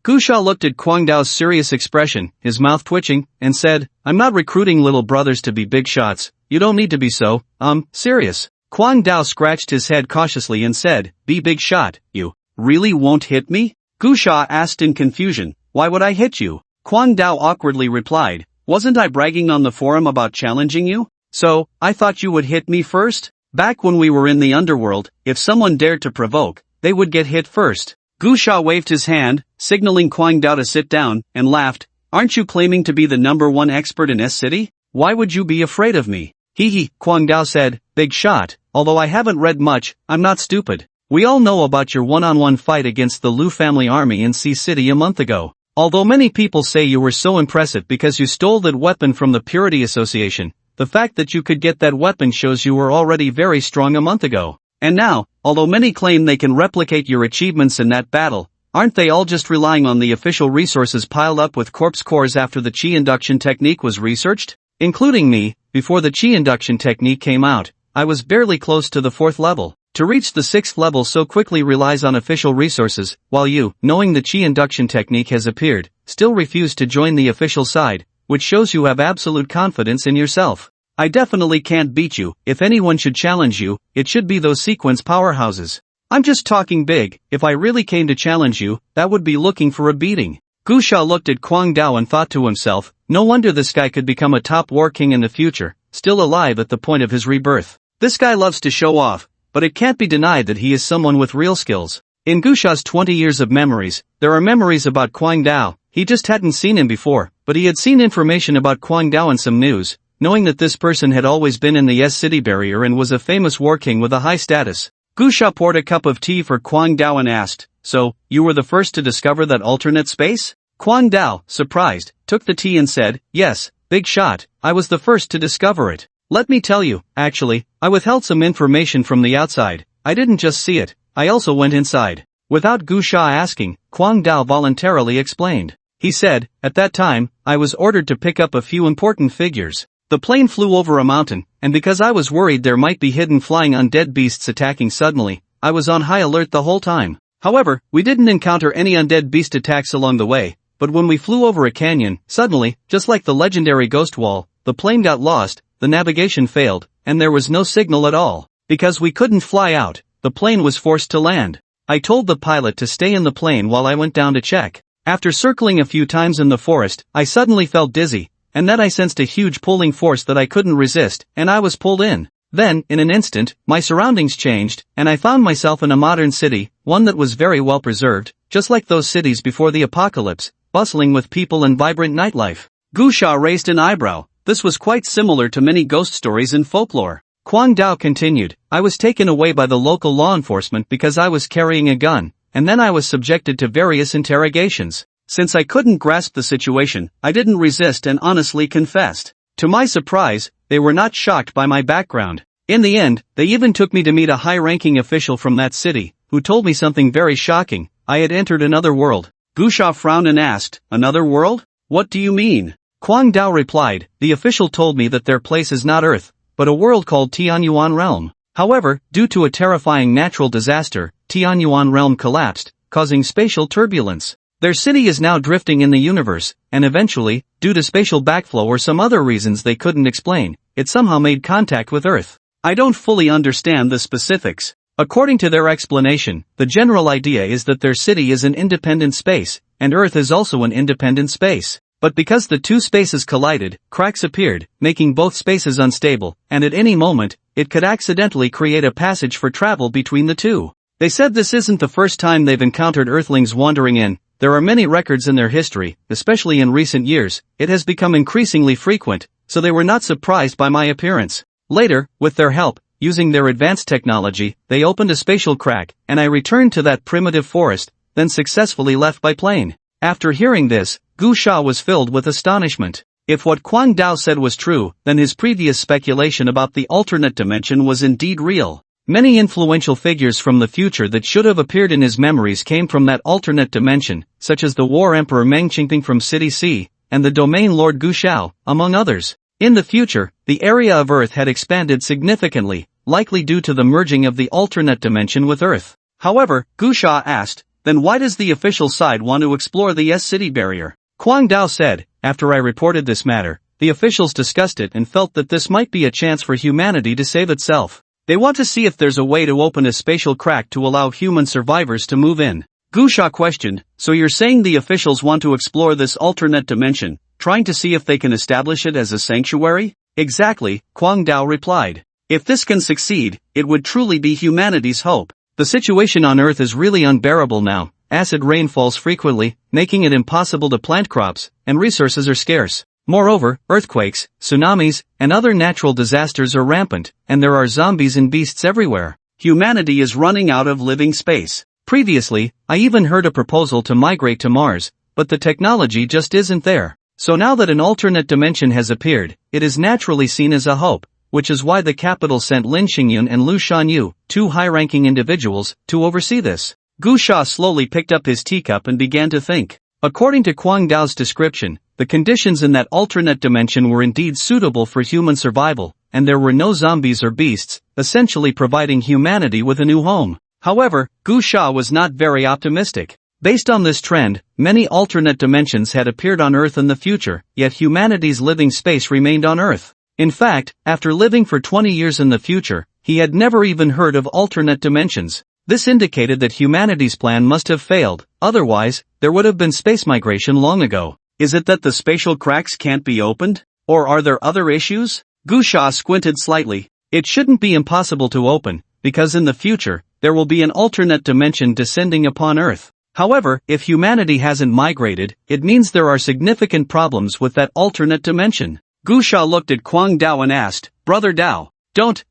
[SPEAKER 1] Gu Sha looked at Kwang Dao's serious expression, his mouth twitching, and said, "I'm not recruiting little brothers to be big shots, you don't need to be so, serious." Kwang Dao scratched his head cautiously and said, "Be big shot, you really won't hit me?" Gu Sha asked in confusion, "Why would I hit you?" Kwang Dao awkwardly replied, "Wasn't I bragging on the forum about challenging you? So, I thought you would hit me first? Back when we were in the underworld, if someone dared to provoke, they would get hit first." Gu Sha waved his hand, signaling Kwang Dao to sit down, and laughed, "Aren't you claiming to be the #1 expert in S-City? Why would you be afraid of me?" "Hee," Kwang Dao said, "Big shot, although I haven't read much, I'm not stupid. We all know about your one-on-one fight against the Lu family army in C-City a month ago. Although many people say you were so impressive because you stole that weapon from the Purity Association, the fact that you could get that weapon shows you were already very strong a month ago. And now, although many claim they can replicate your achievements in that battle, aren't they all just relying on the official resources piled up with corpse cores after the Qi induction technique was researched? Including me, before the Qi induction technique came out, I was barely close to the 4th level. To reach the 6th level so quickly relies on official resources, while you, knowing the Qi induction technique has appeared, still refuse to join the official side, which shows you have absolute confidence in yourself. I definitely can't beat you. If anyone should challenge you, it should be those sequence powerhouses. I'm just talking big. If I really came to challenge you, that would be looking for a beating." Gu Sha looked at Kwang Dao and thought to himself, no wonder this guy could become a top war king in the future, still alive at the point of his rebirth. This guy loves to show off, but it can't be denied that he is someone with real skills. In Gu Sha's 20 years of memories, there are memories about Kwang Dao. He just hadn't seen him before, but he had seen information about Kwang Dao in some news, knowing that this person had always been in the S-City barrier and was a famous war king with a high status. Gu Sha poured a cup of tea for Kwang Dao and asked, "So, you were the first to discover that alternate space?" Kwang Dao, surprised, took the tea and said, "Yes, big shot, I was the first to discover it. Let me tell you, actually, I withheld some information from the outside. I didn't just see it, I also went inside." Without Gu Sha asking, Kwang Dao voluntarily explained. He said, "At that time, I was ordered to pick up a few important figures. The plane flew over a mountain, and because I was worried there might be hidden flying undead beasts attacking suddenly, I was on high alert the whole time. However, we didn't encounter any undead beast attacks along the way, but when we flew over a canyon, suddenly, just like the legendary ghost wall, the plane got lost, the navigation failed, and there was no signal at all. Because we couldn't fly out, the plane was forced to land. I told the pilot to stay in the plane while I went down to check. After circling a few times in the forest, I suddenly felt dizzy, and then I sensed a huge pulling force that I couldn't resist, and I was pulled in. Then, in an instant, my surroundings changed, and I found myself in a modern city, one that was very well preserved, just like those cities before the apocalypse, bustling with people and vibrant nightlife. Gu Sha raised an eyebrow. This was quite similar to many ghost stories in folklore. Kwang Dao continued, I was taken away by the local law enforcement because I was carrying a gun, and then I was subjected to various interrogations. Since I couldn't grasp the situation, I didn't resist and honestly confessed. To my surprise, they were not shocked by my background. In the end, they even took me to meet a high-ranking official from that city, who told me something very shocking. I had entered another world. Gu Sha frowned and asked, another world? What do you mean? Kwang Dao replied, the official told me that their place is not Earth, but a world called Tianyuan Realm. However, due to a terrifying natural disaster, Tianyuan Realm collapsed, causing spatial turbulence. Their city is now drifting in the universe, and eventually, due to spatial backflow or some other reasons they couldn't explain, it somehow made contact with Earth. I don't fully understand the specifics. According to their explanation, the general idea is that their city is an independent space, and Earth is also an independent space. But because the two spaces collided, cracks appeared, making both spaces unstable, and at any moment, it could accidentally create a passage for travel between the two. They said this isn't the first time they've encountered Earthlings wandering in. There are many records in their history, especially in recent years. It has become increasingly frequent, so they were not surprised by my appearance. Later, with their help, using their advanced technology, they opened a spatial crack, and I returned to that primitive forest, then successfully left by plane. After hearing this, Gu Sha was filled with astonishment. If what Kwang Dao said was true, then his previous speculation about the alternate dimension was indeed real. Many influential figures from the future that should have appeared in his memories came from that alternate dimension, such as the War Emperor Meng Qingping from City C, and the Domain Lord Gu Shao, among others. In the future, the area of Earth had expanded significantly, likely due to the merging of the alternate dimension with Earth. However, Gu Sha asked, then why does the official side want to explore the S-City barrier? Kwang Dao said, after I reported this matter, the officials discussed it and felt that this might be a chance for humanity to save itself. They want to see if there's a way to open a spatial crack to allow human survivors to move in. Gu Sha questioned, so you're saying the officials want to explore this alternate dimension, trying to see if they can establish it as a sanctuary? Exactly, Kwang Dao replied. If this can succeed, it would truly be humanity's hope. The situation on Earth is really unbearable now. Acid rain falls frequently, making it impossible to plant crops, and resources are scarce. Moreover, earthquakes, tsunamis, and other natural disasters are rampant, and there are zombies and beasts everywhere. Humanity is running out of living space. Previously, I even heard a proposal to migrate to Mars, but the technology just isn't there. So now that an alternate dimension has appeared, it is naturally seen as a hope, which is why the capital sent Lin Xingyun and Lu Shanyu, two high-ranking individuals, to oversee this. Gu Sha slowly picked up his teacup and began to think. According to Kwang Dao's description, the conditions in that alternate dimension were indeed suitable for human survival, and there were no zombies or beasts, essentially providing humanity with a new home. However, Gu Sha was not very optimistic. Based on this trend, many alternate dimensions had appeared on Earth in the future, yet humanity's living space remained on Earth. In fact, after living for 20 years in the future, he had never even heard of alternate dimensions. This indicated that humanity's plan must have failed, otherwise, there would have been space migration long ago. Is it that the spatial cracks can't be opened? Or are there other issues? Gu Sha squinted slightly. It shouldn't be impossible to open, because in the future, there will be an alternate dimension descending upon Earth. However, if humanity hasn't migrated, it means there are significant problems with that alternate dimension. Gu Sha looked at Kwang Dao and asked, Brother Dao. Don't,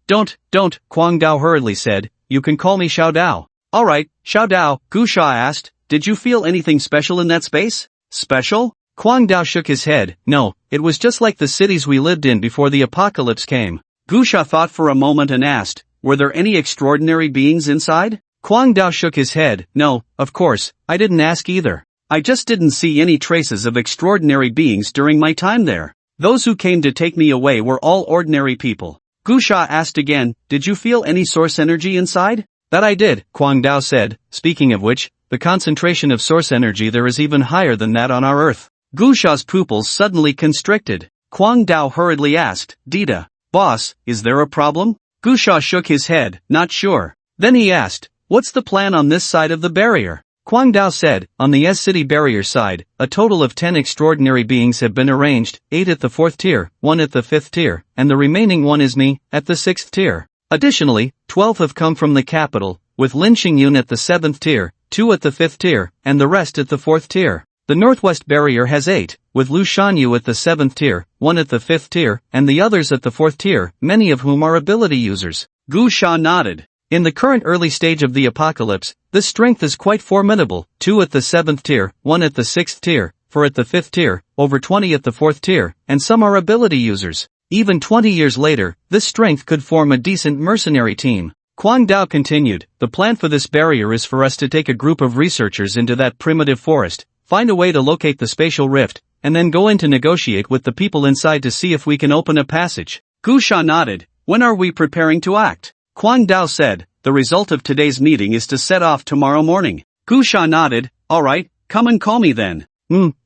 [SPEAKER 1] Kwang Dao hurriedly said, you can call me Xiao Dao. Alright, Xiao Dao, Gu Sha asked, did you feel anything special in that space? Special? Kwang Dao shook his head, no, it was just like the cities we lived in before the apocalypse came. Gu Sha thought for a moment and asked, were there any extraordinary beings inside? Kwang Dao shook his head, no, of course, I didn't ask either. I just didn't see any traces of extraordinary beings during my time there. Those who came to take me away were all ordinary people. Gu Sha asked again, did you feel any source energy inside? That I did, Kwang Dao said. Speaking of which, the concentration of source energy there is even higher than that on our Earth. Gu Sha's pupils suddenly constricted. Kwang Dao hurriedly asked, Dita, boss, is there a problem? Gu Sha shook his head, not sure. Then he asked, what's the plan on this side of the barrier? Kwang Dao said, on the S-City barrier side, a total of 10 extraordinary beings have been arranged, 8 at the 4th tier, 1 at the 5th tier, and the remaining 1 is me, at the 6th tier. Additionally, 12 have come from the capital, with Lin Xingyun at the 7th tier, 2 at the 5th tier, and the rest at the 4th tier. The northwest barrier has 8, with Lu Shanyu at the 7th tier, 1 at the 5th tier, and the others at the 4th tier, many of whom are ability users. Gu Sha nodded. In the current early stage of the apocalypse, this strength is quite formidable, 2 at the 7th tier, 1 at the 6th tier, 4 at the 5th tier, over 20 at the 4th tier, and some are ability users. Even 20 years later, this strength could form a decent mercenary team. Kwang Dao continued, the plan for this barrier is for us to take a group of researchers into that primitive forest, find a way to locate the spatial rift, and then go in to negotiate with the people inside to see if we can open a passage. Gu Sha nodded. When are we preparing to act? Kwang Dao said, the result of today's meeting is to set off tomorrow morning. Gu Sha nodded, alright, come and call me then.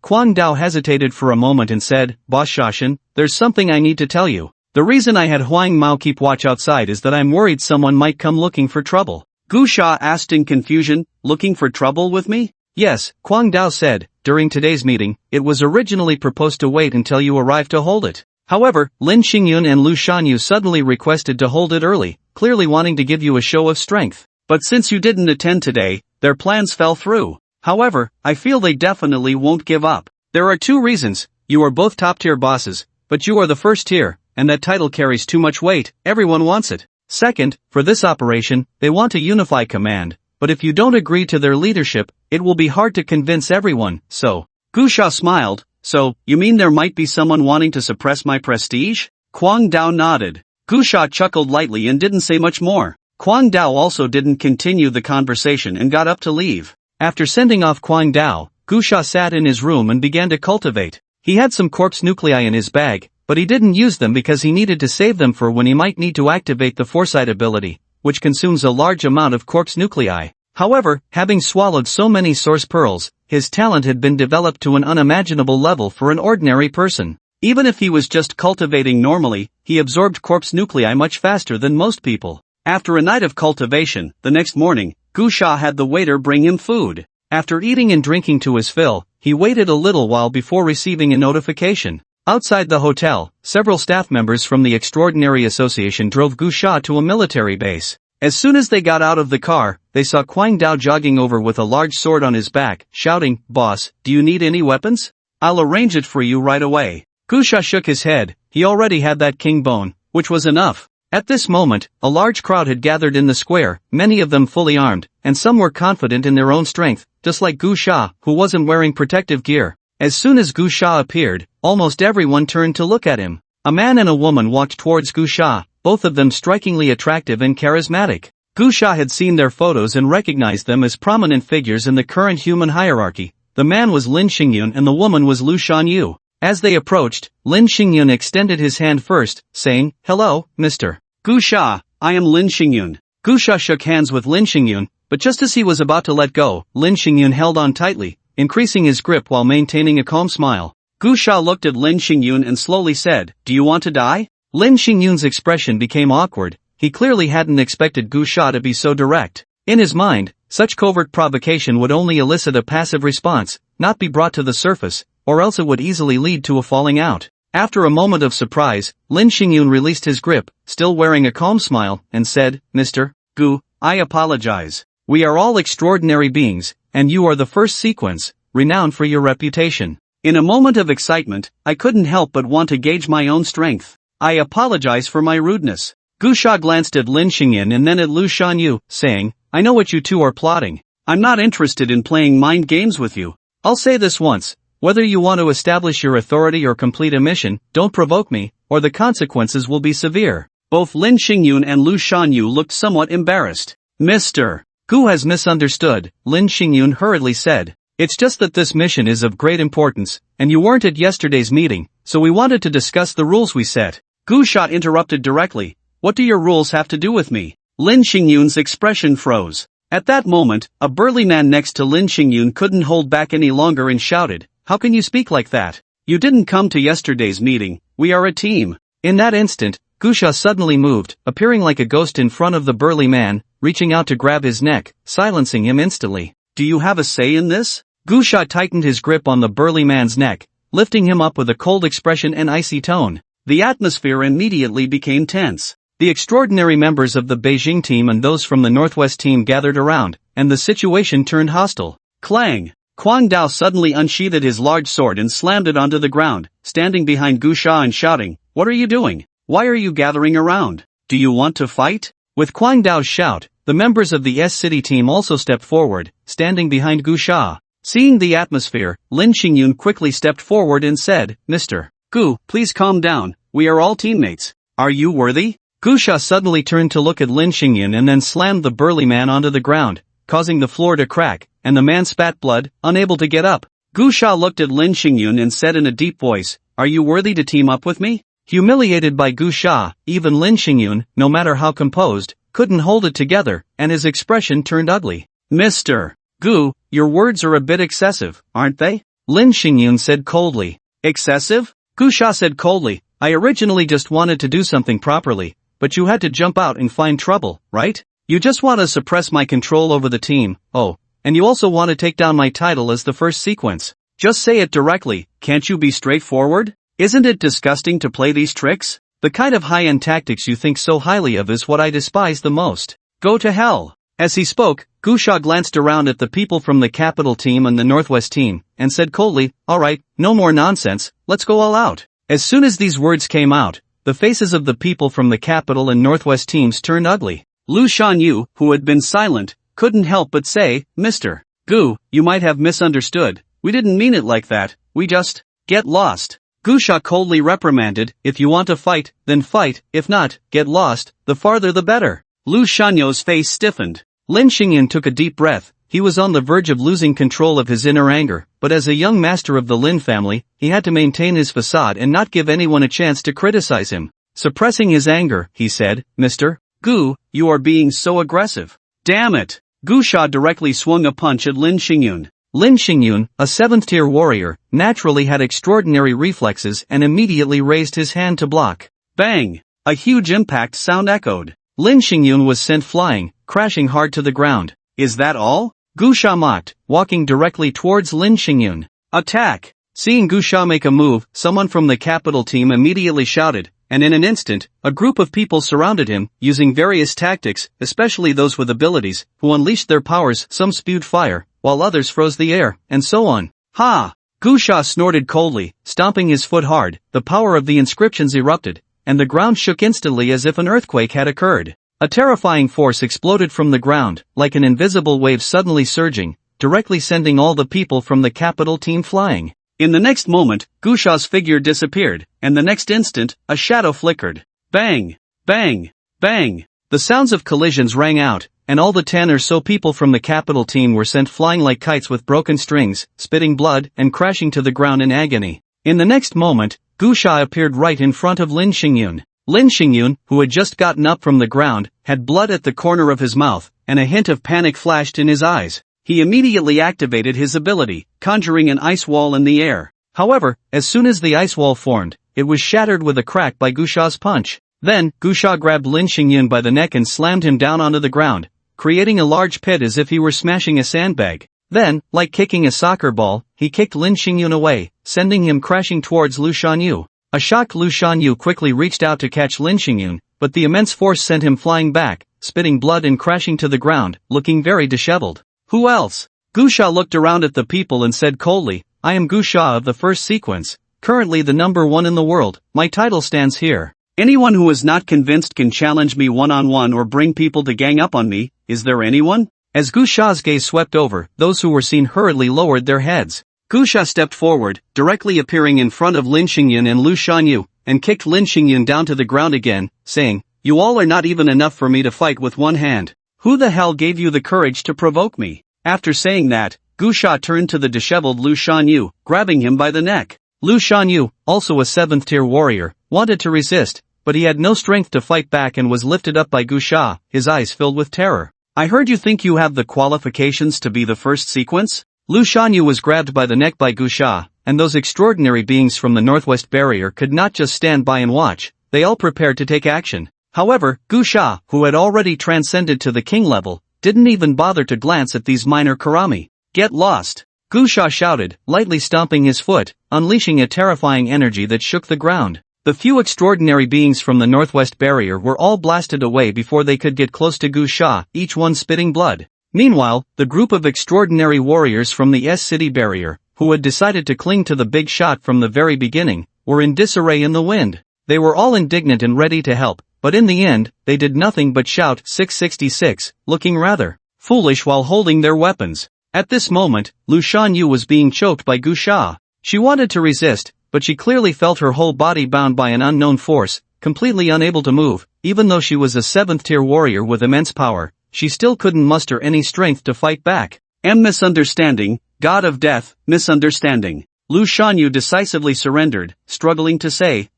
[SPEAKER 1] Kwang Dao hesitated for a moment and said, Boss Shashin, there's something I need to tell you. The reason I had Huang Mao keep watch outside is that I'm worried someone might come looking for trouble. Gu Sha asked in confusion, looking for trouble with me? Yes, Kwang Dao said, during today's meeting, it was originally proposed to wait until you arrived to hold it. However, Lin Xingyun and Lu Shanyu suddenly requested to hold it early, clearly wanting to give you a show of strength. But since you didn't attend today, their plans fell through. However, I feel they definitely won't give up. There are 2 reasons. You are both top-tier bosses, but you are the first tier, and that title carries too much weight, everyone wants it. Second, for this operation, they want to unify command, but if you don't agree to their leadership, it will be hard to convince everyone, so. Gu Sha smiled, so, you mean there might be someone wanting to suppress my prestige? Kwang Dao nodded. Gu Sha chuckled lightly and didn't say much more. Kwang Dao also didn't continue the conversation and got up to leave. After sending off Kwang Dao, Gu Sha sat in his room and began to cultivate. He had some corpse nuclei in his bag, but he didn't use them because he needed to save them for when he might need to activate the foresight ability, which consumes a large amount of corpse nuclei. However, having swallowed so many source pearls, his talent had been developed to an unimaginable level for an ordinary person. Even if he was just cultivating normally, he absorbed corpse nuclei much faster than most people. After a night of cultivation, the next morning, Gu Sha had the waiter bring him food. After eating and drinking to his fill, he waited a little while before receiving a notification. Outside the hotel, several staff members from the Extraordinary Association drove Gu Sha to a military base. As soon as they got out of the car, they saw Kwang Dao jogging over with a large sword on his back, shouting, Boss, do you need any weapons? I'll arrange it for you right away. Gu Sha shook his head. He already had that king bone, which was enough. At this moment, a large crowd had gathered in the square, many of them fully armed, and some were confident in their own strength, just like Gu Sha, who wasn't wearing protective gear. As soon as Gu Sha appeared, almost everyone turned to look at him. A man and a woman walked towards Gu Sha, both of them strikingly attractive and charismatic. Gu Sha had seen their photos and recognized them as prominent figures in the current human hierarchy. The man was Lin Xingyun and the woman was Lu Shanyu. As they approached, Lin Xingyun extended his hand first, saying, Hello, Mr. Gu Sha, I am Lin Xingyun. Gu Sha shook hands with Lin Xingyun, but just as he was about to let go, Lin Xingyun held on tightly, increasing his grip while maintaining a calm smile. Gu Sha looked at Lin Xingyun and slowly said, Do you want to die? Lin Xingyun's expression became awkward. He clearly hadn't expected Gu Sha to be so direct. In his mind, such covert provocation would only elicit a passive response, not be brought to the surface, or else it would easily lead to a falling out. After a moment of surprise, Lin Xingyun released his grip, still wearing a calm smile, and said, Mr. Gu, I apologize. We are all extraordinary beings, and you are the first sequence, renowned for your reputation. In a moment of excitement, I couldn't help but want to gauge my own strength. I apologize for my rudeness. Gu Sha glanced at Lin Xingyun and then at Lu Shanyu, saying, I know what you two are plotting. I'm not interested in playing mind games with you. I'll say this once. Whether you want to establish your authority or complete a mission, don't provoke me, or the consequences will be severe. Both Lin Xingyun and Lu Shanyu looked somewhat embarrassed. Mr. Gu has misunderstood, Lin Xingyun hurriedly said. It's just that this mission is of great importance, and you weren't at yesterday's meeting, so we wanted to discuss the rules we set. Gu Sha interrupted directly. What do your rules have to do with me? Lin Xingyun's expression froze. At that moment, a burly man next to Lin Xingyun couldn't hold back any longer and shouted, "How can you speak like that? You didn't come to yesterday's meeting, we are a team." In that instant, Gusha suddenly moved, appearing like a ghost in front of the burly man, reaching out to grab his neck, silencing him instantly. "Do you have a say in this?" Gusha tightened his grip on the burly man's neck, lifting him up with a cold expression and icy tone. The atmosphere immediately became tense. The extraordinary members of the Beijing team and those from the Northwest team gathered around, and the situation turned hostile. Clang! Quang Dao suddenly unsheathed his large sword and slammed it onto the ground, standing behind Gusha and shouting, "What are you doing? Why are you gathering around? Do you want to fight?" With Quang Dao's shout, the members of the S-City team also stepped forward, standing behind Gusha. Seeing the atmosphere, Lin Xingyun quickly stepped forward and said, "Mr. Gu, please calm down, we are all teammates. Are you worthy?" Gusha suddenly turned to look at Lin Xingyun and then slammed the burly man onto the ground, causing the floor to crack, and the man spat blood, unable to get up. Gusha looked at Lin Xingyun and said in a deep voice, "Are you worthy to team up with me?" Humiliated by Gusha, even Lin Xingyun, no matter how composed, couldn't hold it together, and his expression turned ugly. "Mr. Gu, your words are a bit excessive, aren't they?" Lin Xingyun said coldly. "Excessive?" Gusha said coldly, "I originally just wanted to do something properly, but you had to jump out and find trouble, right? You just want to suppress my control over the team, oh, and you also want to take down my title as the first sequence. Just say it directly, can't you be straightforward? Isn't it disgusting to play these tricks? The kind of high-end tactics you think so highly of is what I despise the most. Go to hell." As he spoke, Gusha glanced around at the people from the Capital team and the Northwest team, and said coldly, "Alright, no more nonsense, let's go all out." As soon as these words came out, the faces of the people from the Capital and Northwest teams turned ugly. Lu Shanyu, who had been silent, couldn't help but say, "Mr. Gu, you might have misunderstood, we didn't mean it like that, we just, get lost." Gusha coldly reprimanded, "If you want to fight, then fight, if not, get lost, the farther the better." Lu Shanyu's face stiffened. Lin Xingyun took a deep breath. He was on the verge of losing control of his inner anger, but as a young master of the Lin family, he had to maintain his facade and not give anyone a chance to criticize him. Suppressing his anger, he said, "Mr. Gu, you are being so aggressive." "Damn it!" Gusha directly swung a punch at Lin Xingyun. Lin Xingyun, a 7th-tier warrior, naturally had extraordinary reflexes and immediately raised his hand to block. Bang! A huge impact sound echoed. Lin Xingyun was sent flying, crashing hard to the ground. "Is that all?" Gusha mocked, walking directly towards Lin Xingyun. "Attack!" Seeing Gusha make a move, someone from the Capital team immediately shouted, and in an instant, a group of people surrounded him, using various tactics, especially those with abilities, who unleashed their powers. Some spewed fire, while others froze the air, and so on. "Ha!" Gusha snorted coldly, stomping his foot hard. The power of the inscriptions erupted, and the ground shook instantly as if an earthquake had occurred. A terrifying force exploded from the ground, like an invisible wave suddenly surging, directly sending all the people from the Capital team flying. In the next moment, Gusha's figure disappeared, and the next instant, a shadow flickered. Bang! Bang! Bang! The sounds of collisions rang out, and all the 10 or so people from the Capital team were sent flying like kites with broken strings, spitting blood, and crashing to the ground in agony. In the next moment, Gusha appeared right in front of Lin Xingyun. Lin Xingyun, who had just gotten up from the ground, had blood at the corner of his mouth, and a hint of panic flashed in his eyes. He immediately activated his ability, conjuring an ice wall in the air. However, as soon as the ice wall formed, it was shattered with a crack by Gusha's punch. Then, Gusha grabbed Lin Xingyun by the neck and slammed him down onto the ground, creating a large pit as if he were smashing a sandbag. Then, like kicking a soccer ball, he kicked Lin Xingyun away, sending him crashing towards Lu Shanyu. A shocked Lu Shanyu quickly reached out to catch Lin Xingyun, but the immense force sent him flying back, spitting blood and crashing to the ground, looking very disheveled. "Who else?" Gusha looked around at the people and said coldly, "I am Gusha of the first sequence, currently the #1 in the world, my title stands here. Anyone who is not convinced can challenge me one-on-one or bring people to gang up on me, is there anyone?" As Gusha's gaze swept over, those who were seen hurriedly lowered their heads. Gusha stepped forward, directly appearing in front of Lin Xingyun and Lu Shanyu, and kicked Lin Xingyun down to the ground again, saying, "You all are not even enough for me to fight with one hand. Who the hell gave you the courage to provoke me?" After saying that, Gusha turned to the disheveled Lu Shanyu, grabbing him by the neck. Lu Shanyu, also a 7th-tier warrior, wanted to resist, but he had no strength to fight back and was lifted up by Gu Sha, his eyes filled with terror. I heard you think you have the qualifications to be the first sequence? Lu Shanyu was grabbed by the neck by Gu Sha, and those extraordinary beings from the Northwest Barrier could not just stand by and watch, they all prepared to take action. However, Gu Sha, who had already transcended to the king level, didn't even bother to glance at these minor karami. Get lost! Gu Sha shouted, lightly stomping his foot, unleashing a terrifying energy that shook the ground. The few extraordinary beings from the Northwest Barrier were all blasted away before they could get close to Gu Sha, each one spitting blood. Meanwhile, the group of extraordinary warriors from the S-City Barrier, who had decided to cling to the big shot from the very beginning, were in disarray in the wind. They were all indignant and ready to help, but in the end, they did nothing but shout 666, looking rather foolish while holding their weapons. At this moment, Lu Shanyu was being choked by Gu Sha. She wanted to resist, but she clearly felt her whole body bound by an unknown force, completely unable to move. Even though she was a 7th-tier warrior with immense power, she still couldn't muster any strength to fight back. Misunderstanding, God of Death, misunderstanding. Lu Shanyu decisively surrendered, struggling to say,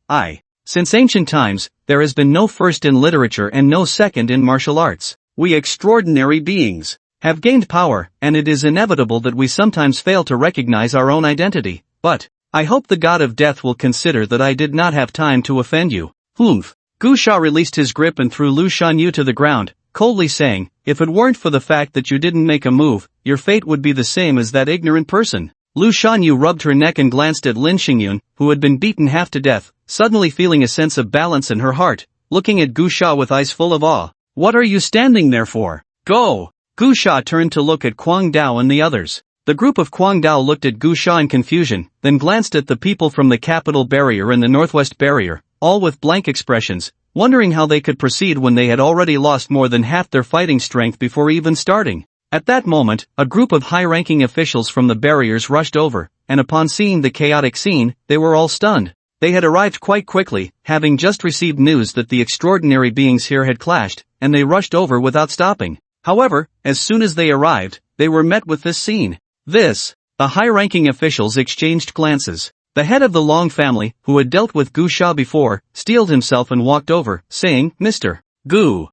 [SPEAKER 1] Since ancient times, there has been no first in literature and no second in martial arts. We extraordinary beings have gained power, and it is inevitable that we sometimes fail to recognize our own identity. But I hope the God of Death will consider that I did not have time to offend you. Humph. Gu Sha released his grip and threw Lu Shanyu to the ground, coldly saying, if it weren't for the fact that you didn't make a move, your fate would be the same as that ignorant person. Lu Shanyu rubbed her neck and glanced at Lin Xingyun, who had been beaten half to death, suddenly feeling a sense of balance in her heart, looking at Gu Sha with eyes full of awe. What are you standing there for? Go! Gu Sha turned to look at Quang Dao and the others. The group of Quang Dao looked at Gu Sha in confusion, then glanced at the people from the Capital Barrier and the Northwest Barrier, all with blank expressions, wondering how they could proceed when they had already lost more than half their fighting strength before even starting. At that moment, a group of high-ranking officials from the barriers rushed over, and upon seeing the chaotic scene, they were all stunned. They had arrived quite quickly, having just received news that the extraordinary beings here had clashed, and they rushed over without stopping. However, as soon as they arrived, they were met with this scene. The high-ranking officials exchanged glances. The head of the Long family, who had dealt with Gu Sha before, steeled himself and walked over, saying, Mr. Gu,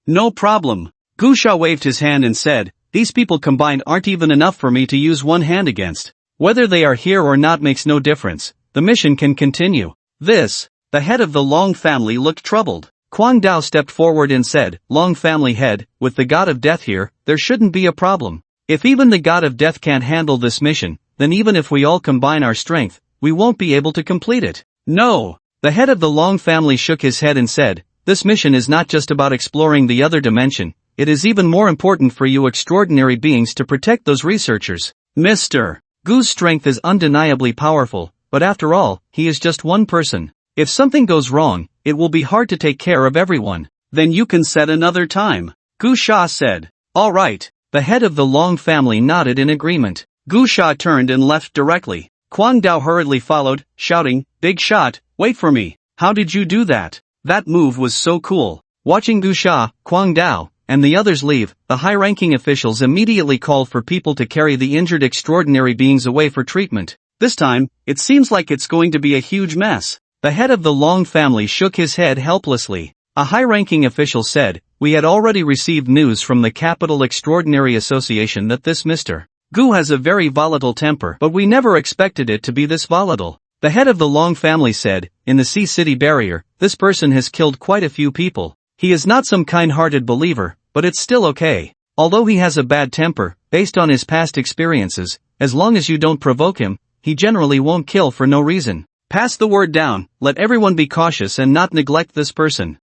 [SPEAKER 1] no problem. Gu Sha waved his hand and said, these people combined aren't even enough for me to use one hand against. Whether they are here or not makes no difference. The mission can continue. The head of the Long family looked troubled. Quang Dao stepped forward and said, Long family head, with the God of Death here, there shouldn't be a problem. If even the God of Death can't handle this mission, then even if we all combine our strength, we won't be able to complete it. No. The head of the Long family shook his head and said, this mission is not just about exploring the other dimension, it is even more important for you extraordinary beings to protect those researchers. Mr. Gu's strength is undeniably powerful, but after all, he is just one person. If something goes wrong, it will be hard to take care of everyone. Then you can set another time. Gu Sha said. All right. The head of the Long family nodded in agreement. Gu Sha turned and left directly. Quang Dao hurriedly followed, shouting, Big shot, wait for me. How did you do that? That move was so cool. Watching Gu Sha, Quang Dao, and the others leave, the high-ranking officials immediately called for people to carry the injured extraordinary beings away for treatment. This time, it seems like it's going to be a huge mess. The head of the Long family shook his head helplessly. A high-ranking official said, we had already received news from the Capital Extraordinary Association that this Mr. Gu has a very volatile temper, but we never expected it to be this volatile. The head of the Long family said, in the Sea-City Barrier, this person has killed quite a few people. He is not some kind-hearted believer, but it's still okay. Although he has a bad temper, based on his past experiences, as long as you don't provoke him, he generally won't kill for no reason. Pass the word down, let everyone be cautious and not neglect this person.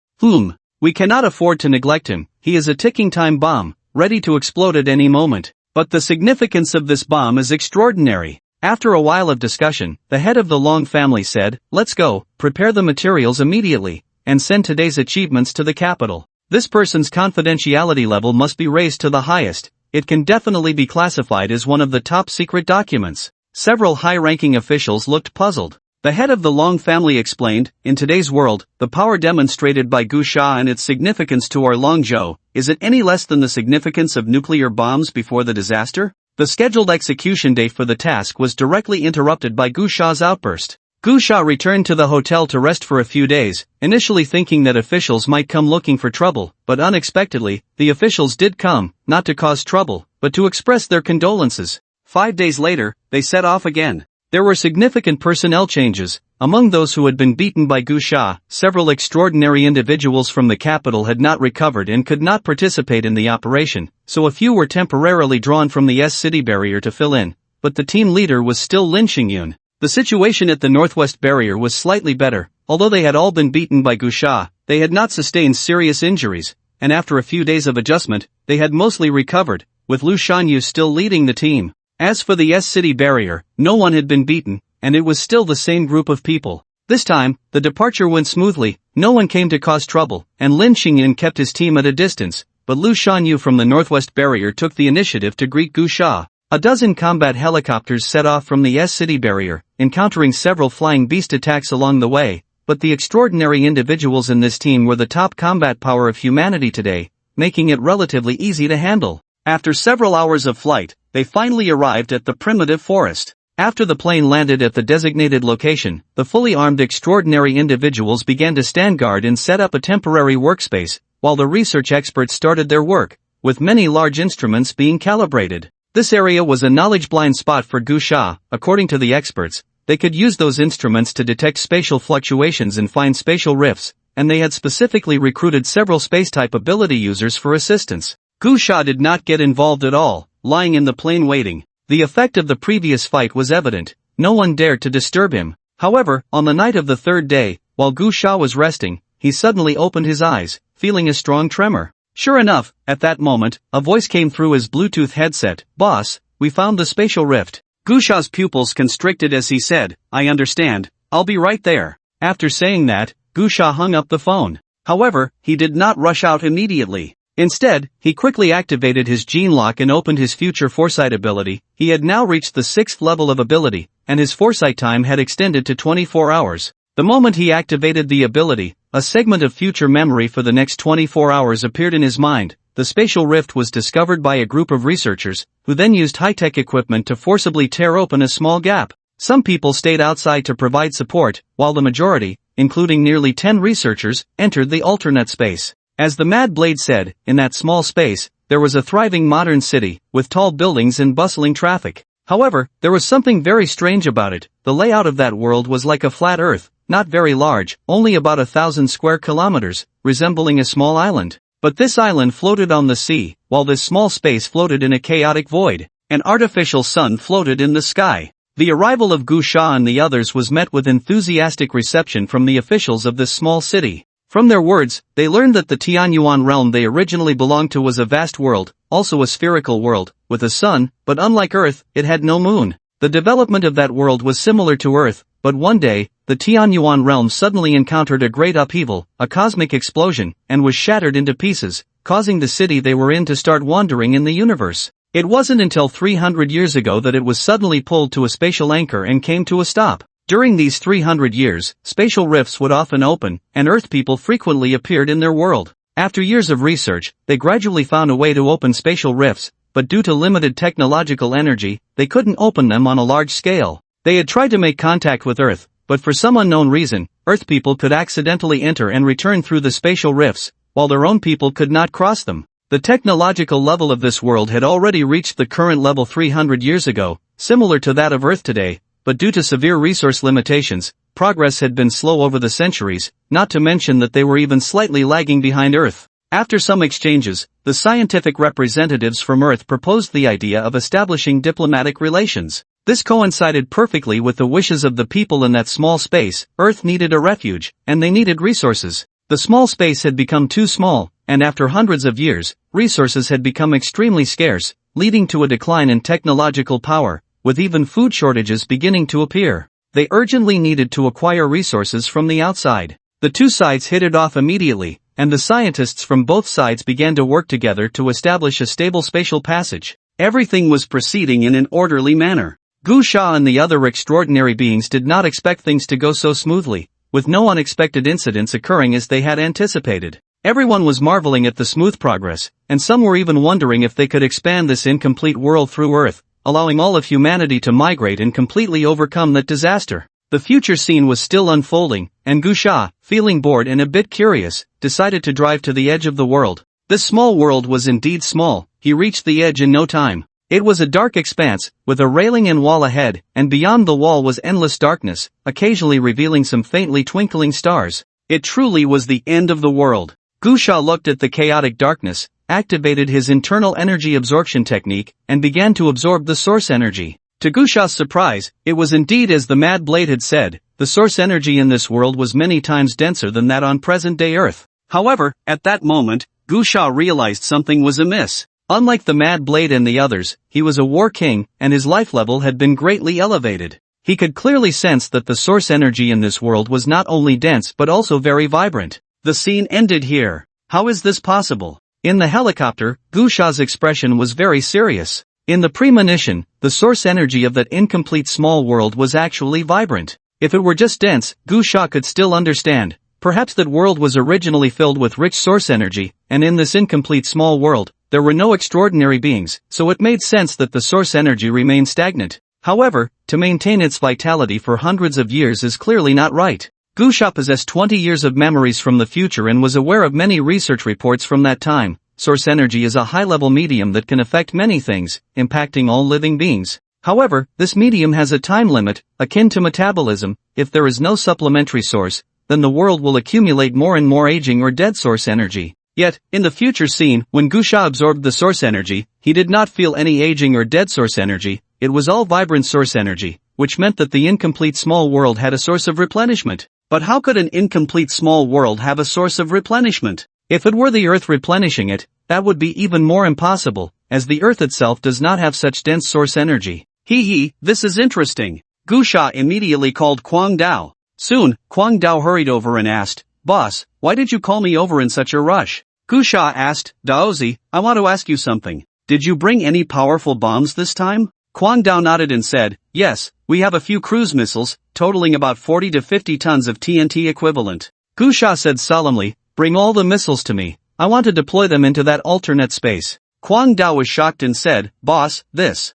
[SPEAKER 1] We cannot afford to neglect him, he is a ticking time bomb, ready to explode at any moment. But the significance of this bomb is extraordinary. After a while of discussion, the head of the Long family said, let's go, prepare the materials immediately, and send today's achievements to the capital. This person's confidentiality level must be raised to the highest, it can definitely be classified as one of the top secret documents. Several high-ranking officials looked puzzled. The head of the Long family explained, in today's world, the power demonstrated by Gu Sha and its significance to our Longzhou, is it any less than the significance of nuclear bombs before the disaster? The scheduled execution date for the task was directly interrupted by Gu Sha's outburst. Gu Sha returned to the hotel to rest for a few days, initially thinking that officials might come looking for trouble, but unexpectedly, the officials did come, not to cause trouble, but to express their condolences. 5 days later, they set off again. There were significant personnel changes. Among those who had been beaten by Gu Sha, several extraordinary individuals from the capital had not recovered and could not participate in the operation, so a few were temporarily drawn from the city barrier to fill in, but the team leader was still Lin Xingyun. The situation at the northwest barrier was slightly better. Although they had all been beaten by Gu Sha, they had not sustained serious injuries, and after a few days of adjustment, they had mostly recovered, with Lu Shanyu still leading the team. As for the city barrier, no one had been beaten, and it was still the same group of people. This time, the departure went smoothly, no one came to cause trouble, and Lin Xingyun kept his team at a distance, but Lu Shanyu from the northwest barrier took the initiative to greet Gu Sha. A dozen combat helicopters set off from the city barrier, encountering several flying beast attacks along the way, but the extraordinary individuals in this team were the top combat power of humanity today, making it relatively easy to handle. After several hours of flight, they finally arrived at the primitive forest. After the plane landed at the designated location, the fully armed extraordinary individuals began to stand guard and set up a temporary workspace, while the research experts started their work, with many large instruments being calibrated. This area was a knowledge-blind spot for Gu Sha. According to the experts, they could use those instruments to detect spatial fluctuations and find spatial rifts, and they had specifically recruited several space-type ability users for assistance. Gu Sha did not get involved at all, lying in the plane waiting. The effect of the previous fight was evident. No one dared to disturb him. However, on the night of the third day, while Gu Sha was resting, he suddenly opened his eyes, feeling a strong tremor. Sure enough, at that moment, a voice came through his Bluetooth headset. "Boss, we found the spatial rift." Gu Sha's pupils constricted as he said, "I understand, I'll be right there." After saying that, Gu Sha hung up the phone. However, he did not rush out immediately. Instead, he quickly activated his gene lock and opened his future foresight ability. He had now reached the 6th level of ability, and his foresight time had extended to 24 hours. The moment he activated the ability, a segment of future memory for the next 24 hours appeared in his mind. The spatial rift was discovered by a group of researchers, who then used high-tech equipment to forcibly tear open a small gap. Some people stayed outside to provide support, while the majority, including nearly 10 researchers, entered the alternate space. As the Mad Blade said, in that small space, there was a thriving modern city, with tall buildings and bustling traffic. However, there was something very strange about it. The layout of that world was like a flat earth, not very large, only about 1,000 square kilometers, resembling a small island. But this island floated on the sea, while this small space floated in a chaotic void. An artificial sun floated in the sky. The arrival of Gu Sha and the others was met with enthusiastic reception from the officials of this small city. From their words, they learned that the Tianyuan realm they originally belonged to was a vast world, also a spherical world, with a sun, but unlike Earth, it had no moon. The development of that world was similar to Earth, but one day, the Tianyuan realm suddenly encountered a great upheaval, a cosmic explosion, and was shattered into pieces, causing the city they were in to start wandering in the universe. It wasn't until 300 years ago that it was suddenly pulled to a spatial anchor and came to a stop. During these 300 years, spatial rifts would often open, and Earth people frequently appeared in their world. After years of research, they gradually found a way to open spatial rifts, but due to limited technological energy, they couldn't open them on a large scale. They had tried to make contact with Earth, but for some unknown reason, Earth people could accidentally enter and return through the spatial rifts, while their own people could not cross them. The technological level of this world had already reached the current level 300 years ago, similar to that of Earth today, but due to severe resource limitations, progress had been slow over the centuries, not to mention that they were even slightly lagging behind Earth. After some exchanges, the scientific representatives from Earth proposed the idea of establishing diplomatic relations. This coincided perfectly with the wishes of the people in that small space. Earth needed a refuge, and they needed resources. The small space had become too small, and after hundreds of years, resources had become extremely scarce, leading to a decline in technological power, with even food shortages beginning to appear. They urgently needed to acquire resources from the outside. The two sides hit it off immediately, and the scientists from both sides began to work together to establish a stable spatial passage. Everything was proceeding in an orderly manner. Gu Sha and the other extraordinary beings did not expect things to go so smoothly, with no unexpected incidents occurring as they had anticipated. Everyone was marveling at the smooth progress, and some were even wondering if they could expand this incomplete world through Earth, allowing all of humanity to migrate and completely overcome that disaster. The future scene was still unfolding, and Gu Sha, feeling bored and a bit curious, decided to drive to the edge of the world. This small world was indeed small. He reached the edge in no time. It was a dark expanse, with a railing and wall ahead, and beyond the wall was endless darkness, occasionally revealing some faintly twinkling stars. It truly was the end of the world. Gu Sha looked at the chaotic darkness, activated his internal energy absorption technique, and began to absorb the source energy. To Gu Sha's surprise, it was indeed as the Mad Blade had said, the source energy in this world was many times denser than that on present-day Earth. However, at that moment, Gu Sha realized something was amiss. Unlike the Mad Blade and the others, he was a war king, and his life level had been greatly elevated. He could clearly sense that the source energy in this world was not only dense but also very vibrant. The scene ended here. How is this possible? In the helicopter, Gu Sha's expression was very serious. In the premonition, the source energy of that incomplete small world was actually vibrant. If it were just dense, Gu Sha could still understand. Perhaps that world was originally filled with rich source energy, and in this incomplete small world, there were no extraordinary beings, so it made sense that the source energy remained stagnant. However, to maintain its vitality for hundreds of years is clearly not right. Gu Sha possessed 20 years of memories from the future and was aware of many research reports from that time. Source energy is a high-level medium that can affect many things, impacting all living beings. However, this medium has a time limit, akin to metabolism. If there is no supplementary source, then the world will accumulate more and more aging or dead source energy. Yet, in the future scene, when Gu Sha absorbed the source energy, he did not feel any aging or dead source energy. It was all vibrant source energy, which meant that the incomplete small world had a source of replenishment. But how could an incomplete small world have a source of replenishment? If it were the Earth replenishing it, that would be even more impossible, as the Earth itself does not have such dense source energy. This is interesting. Gu Sha immediately called Kwang Dao. Soon, Kwang Dao hurried over and asked, "Boss, why did you call me over in such a rush?" Gu Sha asked, "Daozi, I want to ask you something. Did you bring any powerful bombs this time?" Kwang Dao nodded and said, "Yes, we have a few cruise missiles, totaling about 40 to 50 tons of TNT equivalent." Gu Sha said solemnly, "Bring all the missiles to me. I want to deploy them into that alternate space." Kwang Dao was shocked and said, "Boss, this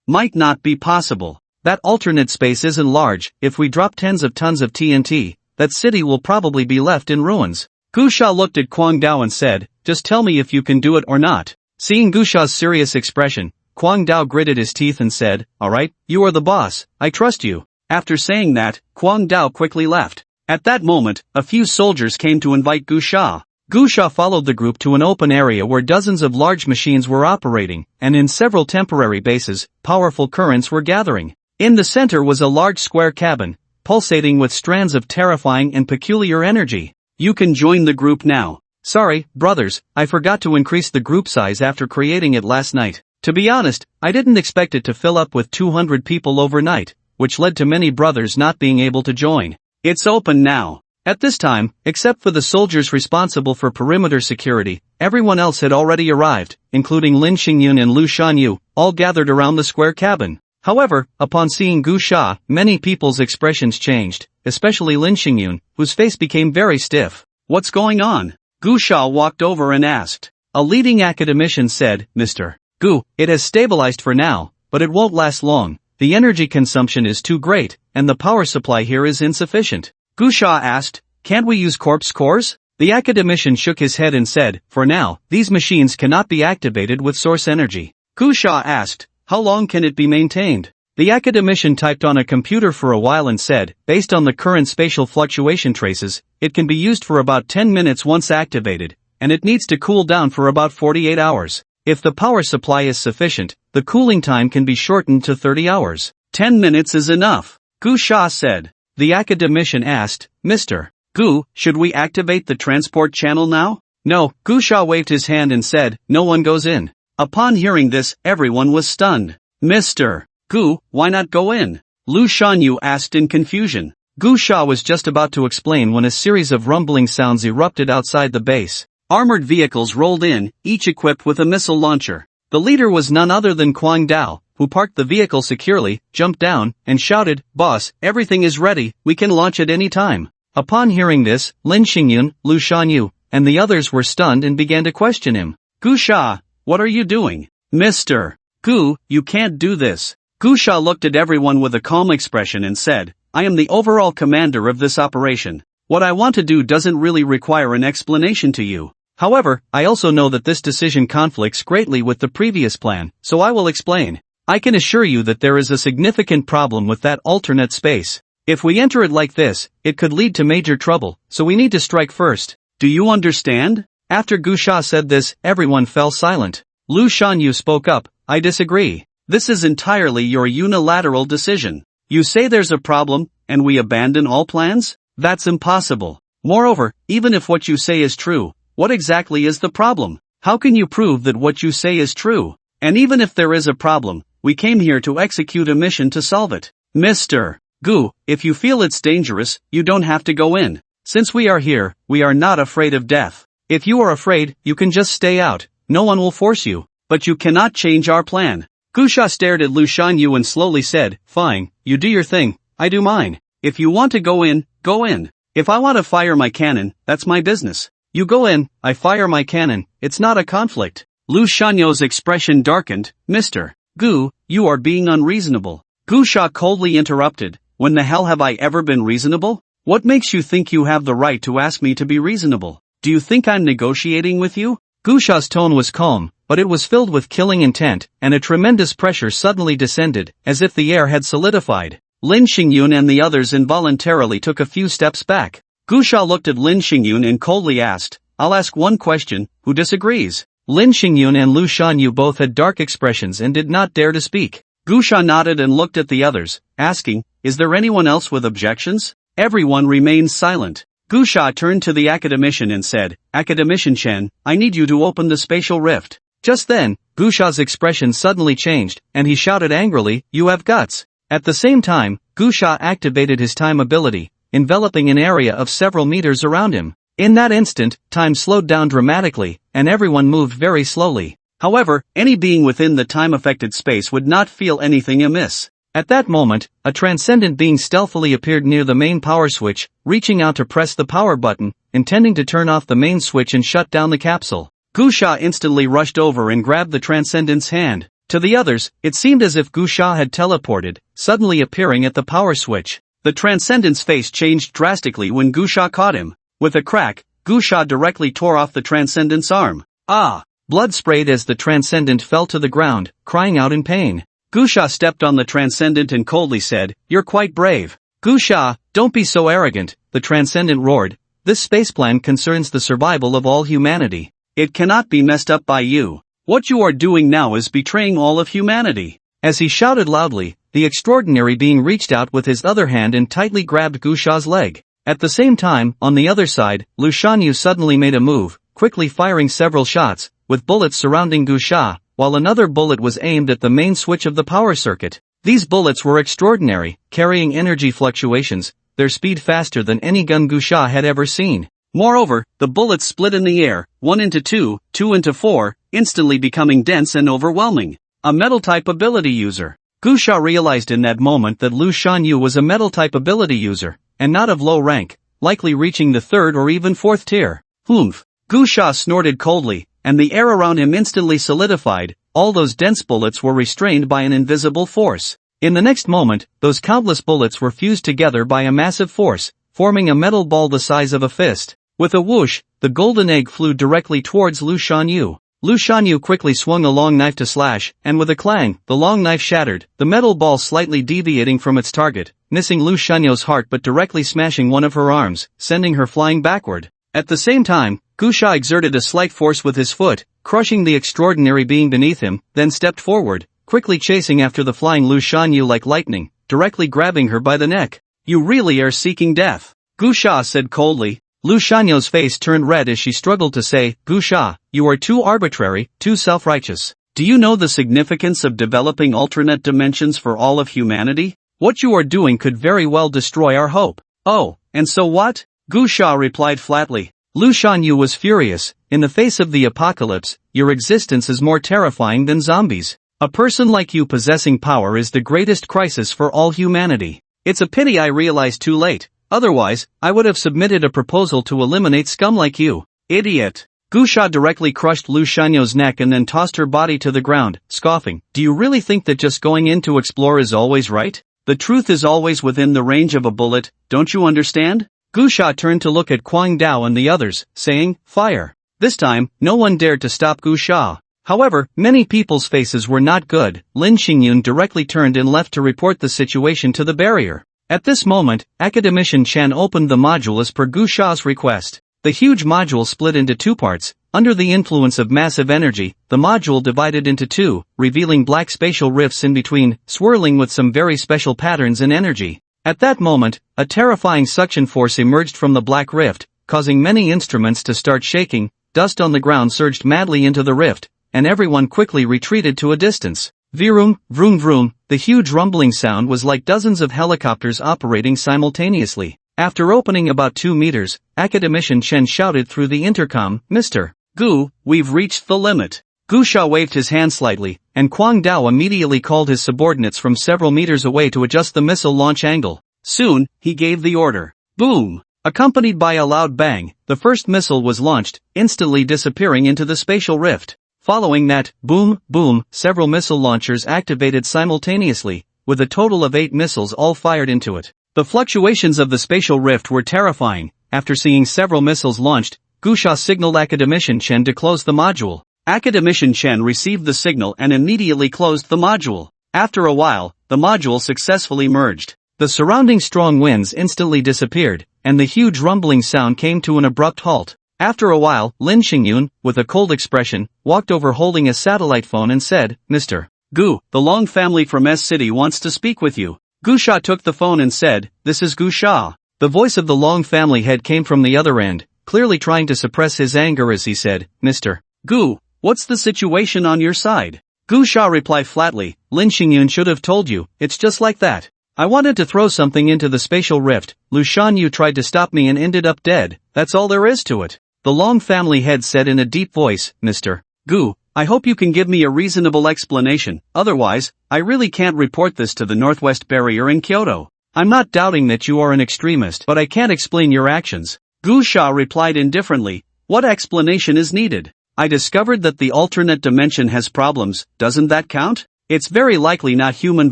[SPEAKER 1] might not be possible. That alternate space isn't large. If we drop tens of tons of TNT, that city will probably be left in ruins." Gu Sha looked at Kwang Dao and said, "Just tell me if you can do it or not." Seeing Gu Sha's serious expression, Kwang Dao gritted his teeth and said, "Alright, you are the boss, I trust you." After saying that, Kwang Dao quickly left. At that moment, a few soldiers came to invite Gu Sha. Gu Sha followed the group to an open area where dozens of large machines were operating, and in several temporary bases, powerful currents were gathering. In the center was a large square cabin, pulsating with strands of terrifying and peculiar energy. "You can join the group now." "Sorry, brothers, I forgot to increase the group size after creating it last night. To be honest, I didn't expect it to fill up with 200 people overnight, which led to many brothers not being able to join. It's open now." At this time, except for the soldiers responsible for perimeter security, everyone else had already arrived, including Lin Xingyun and Lu Shanyu, all gathered around the square cabin. However, upon seeing Gu Sha, many people's expressions changed, especially Lin Xingyun, whose face became very stiff. "What's going on?" Gu Sha walked over and asked. A leading academician said, "Mr. Gu, it has stabilized for now, but it won't last long. The energy consumption is too great, and the power supply here is insufficient." Gu Sha asked, "Can't we use corpse cores?" The academician shook his head and said, "For now, these machines cannot be activated with source energy." Gu Sha asked, "How long can it be maintained?" The academician typed on a computer for a while and said, "Based on the current spatial fluctuation traces, it can be used for about 10 minutes once activated, and it needs to cool down for about 48 hours. If the power supply is sufficient, the cooling time can be shortened to 30 hours. 10 minutes is enough," Gu Sha said. The academician asked, "Mr. Gu, should we activate the transport channel now?" "No," Gu Sha waved his hand and said, "No one goes in." Upon hearing this, everyone was stunned. "Mr. Gu, why not go in?" Lu Shanyu asked in confusion. Gu Sha was just about to explain when a series of rumbling sounds erupted outside the base. Armored vehicles rolled in, each equipped with a missile launcher. The leader was none other than Kwang Dao, who parked the vehicle securely, jumped down, and shouted, "Boss, everything is ready, we can launch at any time." Upon hearing this, Lin Xingyun, Lu Shanyu, and the others were stunned and began to question him. "Gu Sha, what are you doing?" "Mr. Gu, you can't do this." Gu Sha looked at everyone with a calm expression and said, I am the overall commander of this operation. What I want to do doesn't really require an explanation to you. However, I also know that this decision conflicts greatly with the previous plan, so I will explain. I can assure you that there is a significant problem with that alternate space. If we enter it like this, it could lead to major trouble, so we need to strike first. Do you understand? After Gusha said this, everyone fell silent. Lu Shanyu spoke up, I disagree. This is entirely your unilateral decision. You say there's a problem, and we abandon all plans? That's impossible. Moreover, even if what you say is true, what exactly is the problem? How can you prove that what you say is true? And even if there is a problem, we came here to execute a mission to solve it. Mr. Gu, if you feel it's dangerous, you don't have to go in. Since we are here, we are not afraid of death. If you are afraid, you can just stay out. No one will force you. But you cannot change our plan. Gusha stared at Lu Shanyu and slowly said, fine, you do your thing, I do mine. If you want to go in, go in. If I want to fire my cannon, that's my business. You go in, I fire my cannon, it's not a conflict. Lu Shanyu's expression darkened, Mr. Gu, you are being unreasonable. Gusha coldly interrupted, when the hell have I ever been reasonable? What makes you think you have the right to ask me to be reasonable? Do you think I'm negotiating with you? Gusha's tone was calm, but it was filled with killing intent, and a tremendous pressure suddenly descended, as if the air had solidified. Lin Xingyun and the others involuntarily took a few steps back. Gusha looked at Lin Xingyun and coldly asked, I'll ask one question, who disagrees? Lin Xingyun and Lu Shanyu both had dark expressions and did not dare to speak. Gusha nodded and looked at the others, asking, is there anyone else with objections? Everyone remained silent. Gusha turned to the academician and said, Academician Chen, I need you to open the spatial rift. Just then, Gusha's expression suddenly changed, and he shouted angrily, you have guts. At the same time, Gusha activated his time ability, enveloping an area of several meters around him. In that instant, time slowed down dramatically, and everyone moved very slowly. However, any being within the time-affected space would not feel anything amiss. At that moment, a transcendent being stealthily appeared near the main power switch, reaching out to press the power button, intending to turn off the main switch and shut down the capsule. Gusha instantly rushed over and grabbed the transcendent's hand. To the others, it seemed as if Gusha had teleported, suddenly appearing at the power switch. The transcendent's face changed drastically when Gusha caught him. With a crack, Gusha directly tore off the transcendent's arm. Ah! Blood sprayed as the transcendent fell to the ground, crying out in pain. Gusha stepped on the transcendent and coldly said, you're quite brave. Gusha, don't be so arrogant, the transcendent roared. This space plan concerns the survival of all humanity. It cannot be messed up by you. What you are doing now is betraying all of humanity. As he shouted loudly, the extraordinary being reached out with his other hand and tightly grabbed Gusha's leg. At the same time, on the other side, Lu Shanyu suddenly made a move, quickly firing several shots, with bullets surrounding Gusha, while another bullet was aimed at the main switch of the power circuit. These bullets were extraordinary, carrying energy fluctuations, their speed faster than any gun Gusha had ever seen. Moreover, the bullets split in the air, 1 into 2, 2 into 4, instantly becoming dense and overwhelming. A metal-type ability user. Gusha realized in that moment that Lu Shanyu was a metal-type ability user, and not of low rank, likely reaching the 3rd or even 4th tier. Humph! Gusha snorted coldly, and the air around him instantly solidified. All those dense bullets were restrained by an invisible force. In the next moment, those countless bullets were fused together by a massive force, forming a metal ball the size of a fist. With a whoosh, the golden egg flew directly towards Lu Shanyu. Lu Shanyu quickly swung a long knife to slash, and with a clang, the long knife shattered, the metal ball slightly deviating from its target, missing Lu Shanyu's heart but directly smashing one of her arms, sending her flying backward. At the same time, Gusha exerted a slight force with his foot, crushing the extraordinary being beneath him, then stepped forward, quickly chasing after the flying Lu Shanyu like lightning, directly grabbing her by the neck. You really are seeking death, Gusha said coldly. Lu Shanyu's face turned red as she struggled to say, Gusha, you are too arbitrary, too self-righteous. Do you know the significance of developing alternate dimensions for all of humanity? What you are doing could very well destroy our hope. Oh, and so what? Gusha replied flatly. Lu Shanyu was furious. In the face of the apocalypse, your existence is more terrifying than zombies. A person like you possessing power is the greatest crisis for all humanity. It's a pity I realized too late. Otherwise, I would have submitted a proposal to eliminate scum like you. Idiot. Gusha directly crushed Lu Shanyu's neck and then tossed her body to the ground, scoffing. Do you really think that just going in to explore is always right? The truth is always within the range of a bullet, don't you understand? Gu Sha turned to look at Quang Dao and the others, saying, "Fire." This time, no one dared to stop Gu Sha. However, many people's faces were not good. Lin Xingyun directly turned and left to report the situation to the barrier. At this moment, Academician Chen opened the module as per Gu Sha's request. The huge module split into two parts. Under the influence of massive energy, the module divided into two, revealing black spatial rifts in between, swirling with some very special patterns and energy. At that moment, a terrifying suction force emerged from the black rift, causing many instruments to start shaking. Dust on the ground surged madly into the rift, and everyone quickly retreated to a distance. Vroom, vroom vroom, the huge rumbling sound was like dozens of helicopters operating simultaneously. After opening about 2 meters, Academician Chen shouted through the intercom, "Mr. Gu, we've reached the limit." Gu Sha waved his hand slightly, and Quang Dao immediately called his subordinates from several meters away to adjust the missile launch angle. Soon, he gave the order. Boom! Accompanied by a loud bang, the first missile was launched, instantly disappearing into the spatial rift. Following that, boom, boom, several missile launchers activated simultaneously, with a total of 8 missiles all fired into it. The fluctuations of the spatial rift were terrifying. After seeing several missiles launched, Gu Sha signaled Academician Chen to close the module. Academician Chen received the signal and immediately closed the module. After a while, the module successfully merged. The surrounding strong winds instantly disappeared, and the huge rumbling sound came to an abrupt halt. After a while, Lin Xingyun, with a cold expression, walked over holding a satellite phone and said, "Mr. Gu, the Long family from S City wants to speak with you." Gu Sha took the phone and said, "This is Gu Sha." The voice of the Long family head came from the other end, clearly trying to suppress his anger as he said, "Mr. Gu, what's the situation on your side?" Gu Sha replied flatly, "Lin Xingyun should have told you, it's just like that. I wanted to throw something into the spatial rift, Lu Shanyu tried to stop me and ended up dead, that's all there is to it." The Long family head said in a deep voice, "Mr. Gu, I hope you can give me a reasonable explanation, otherwise, I really can't report this to the Northwest Barrier in Kyoto. I'm not doubting that you are an extremist, but I can't explain your actions." Gu Sha replied indifferently, "What explanation is needed? I discovered that the alternate dimension has problems, doesn't that count? It's very likely not human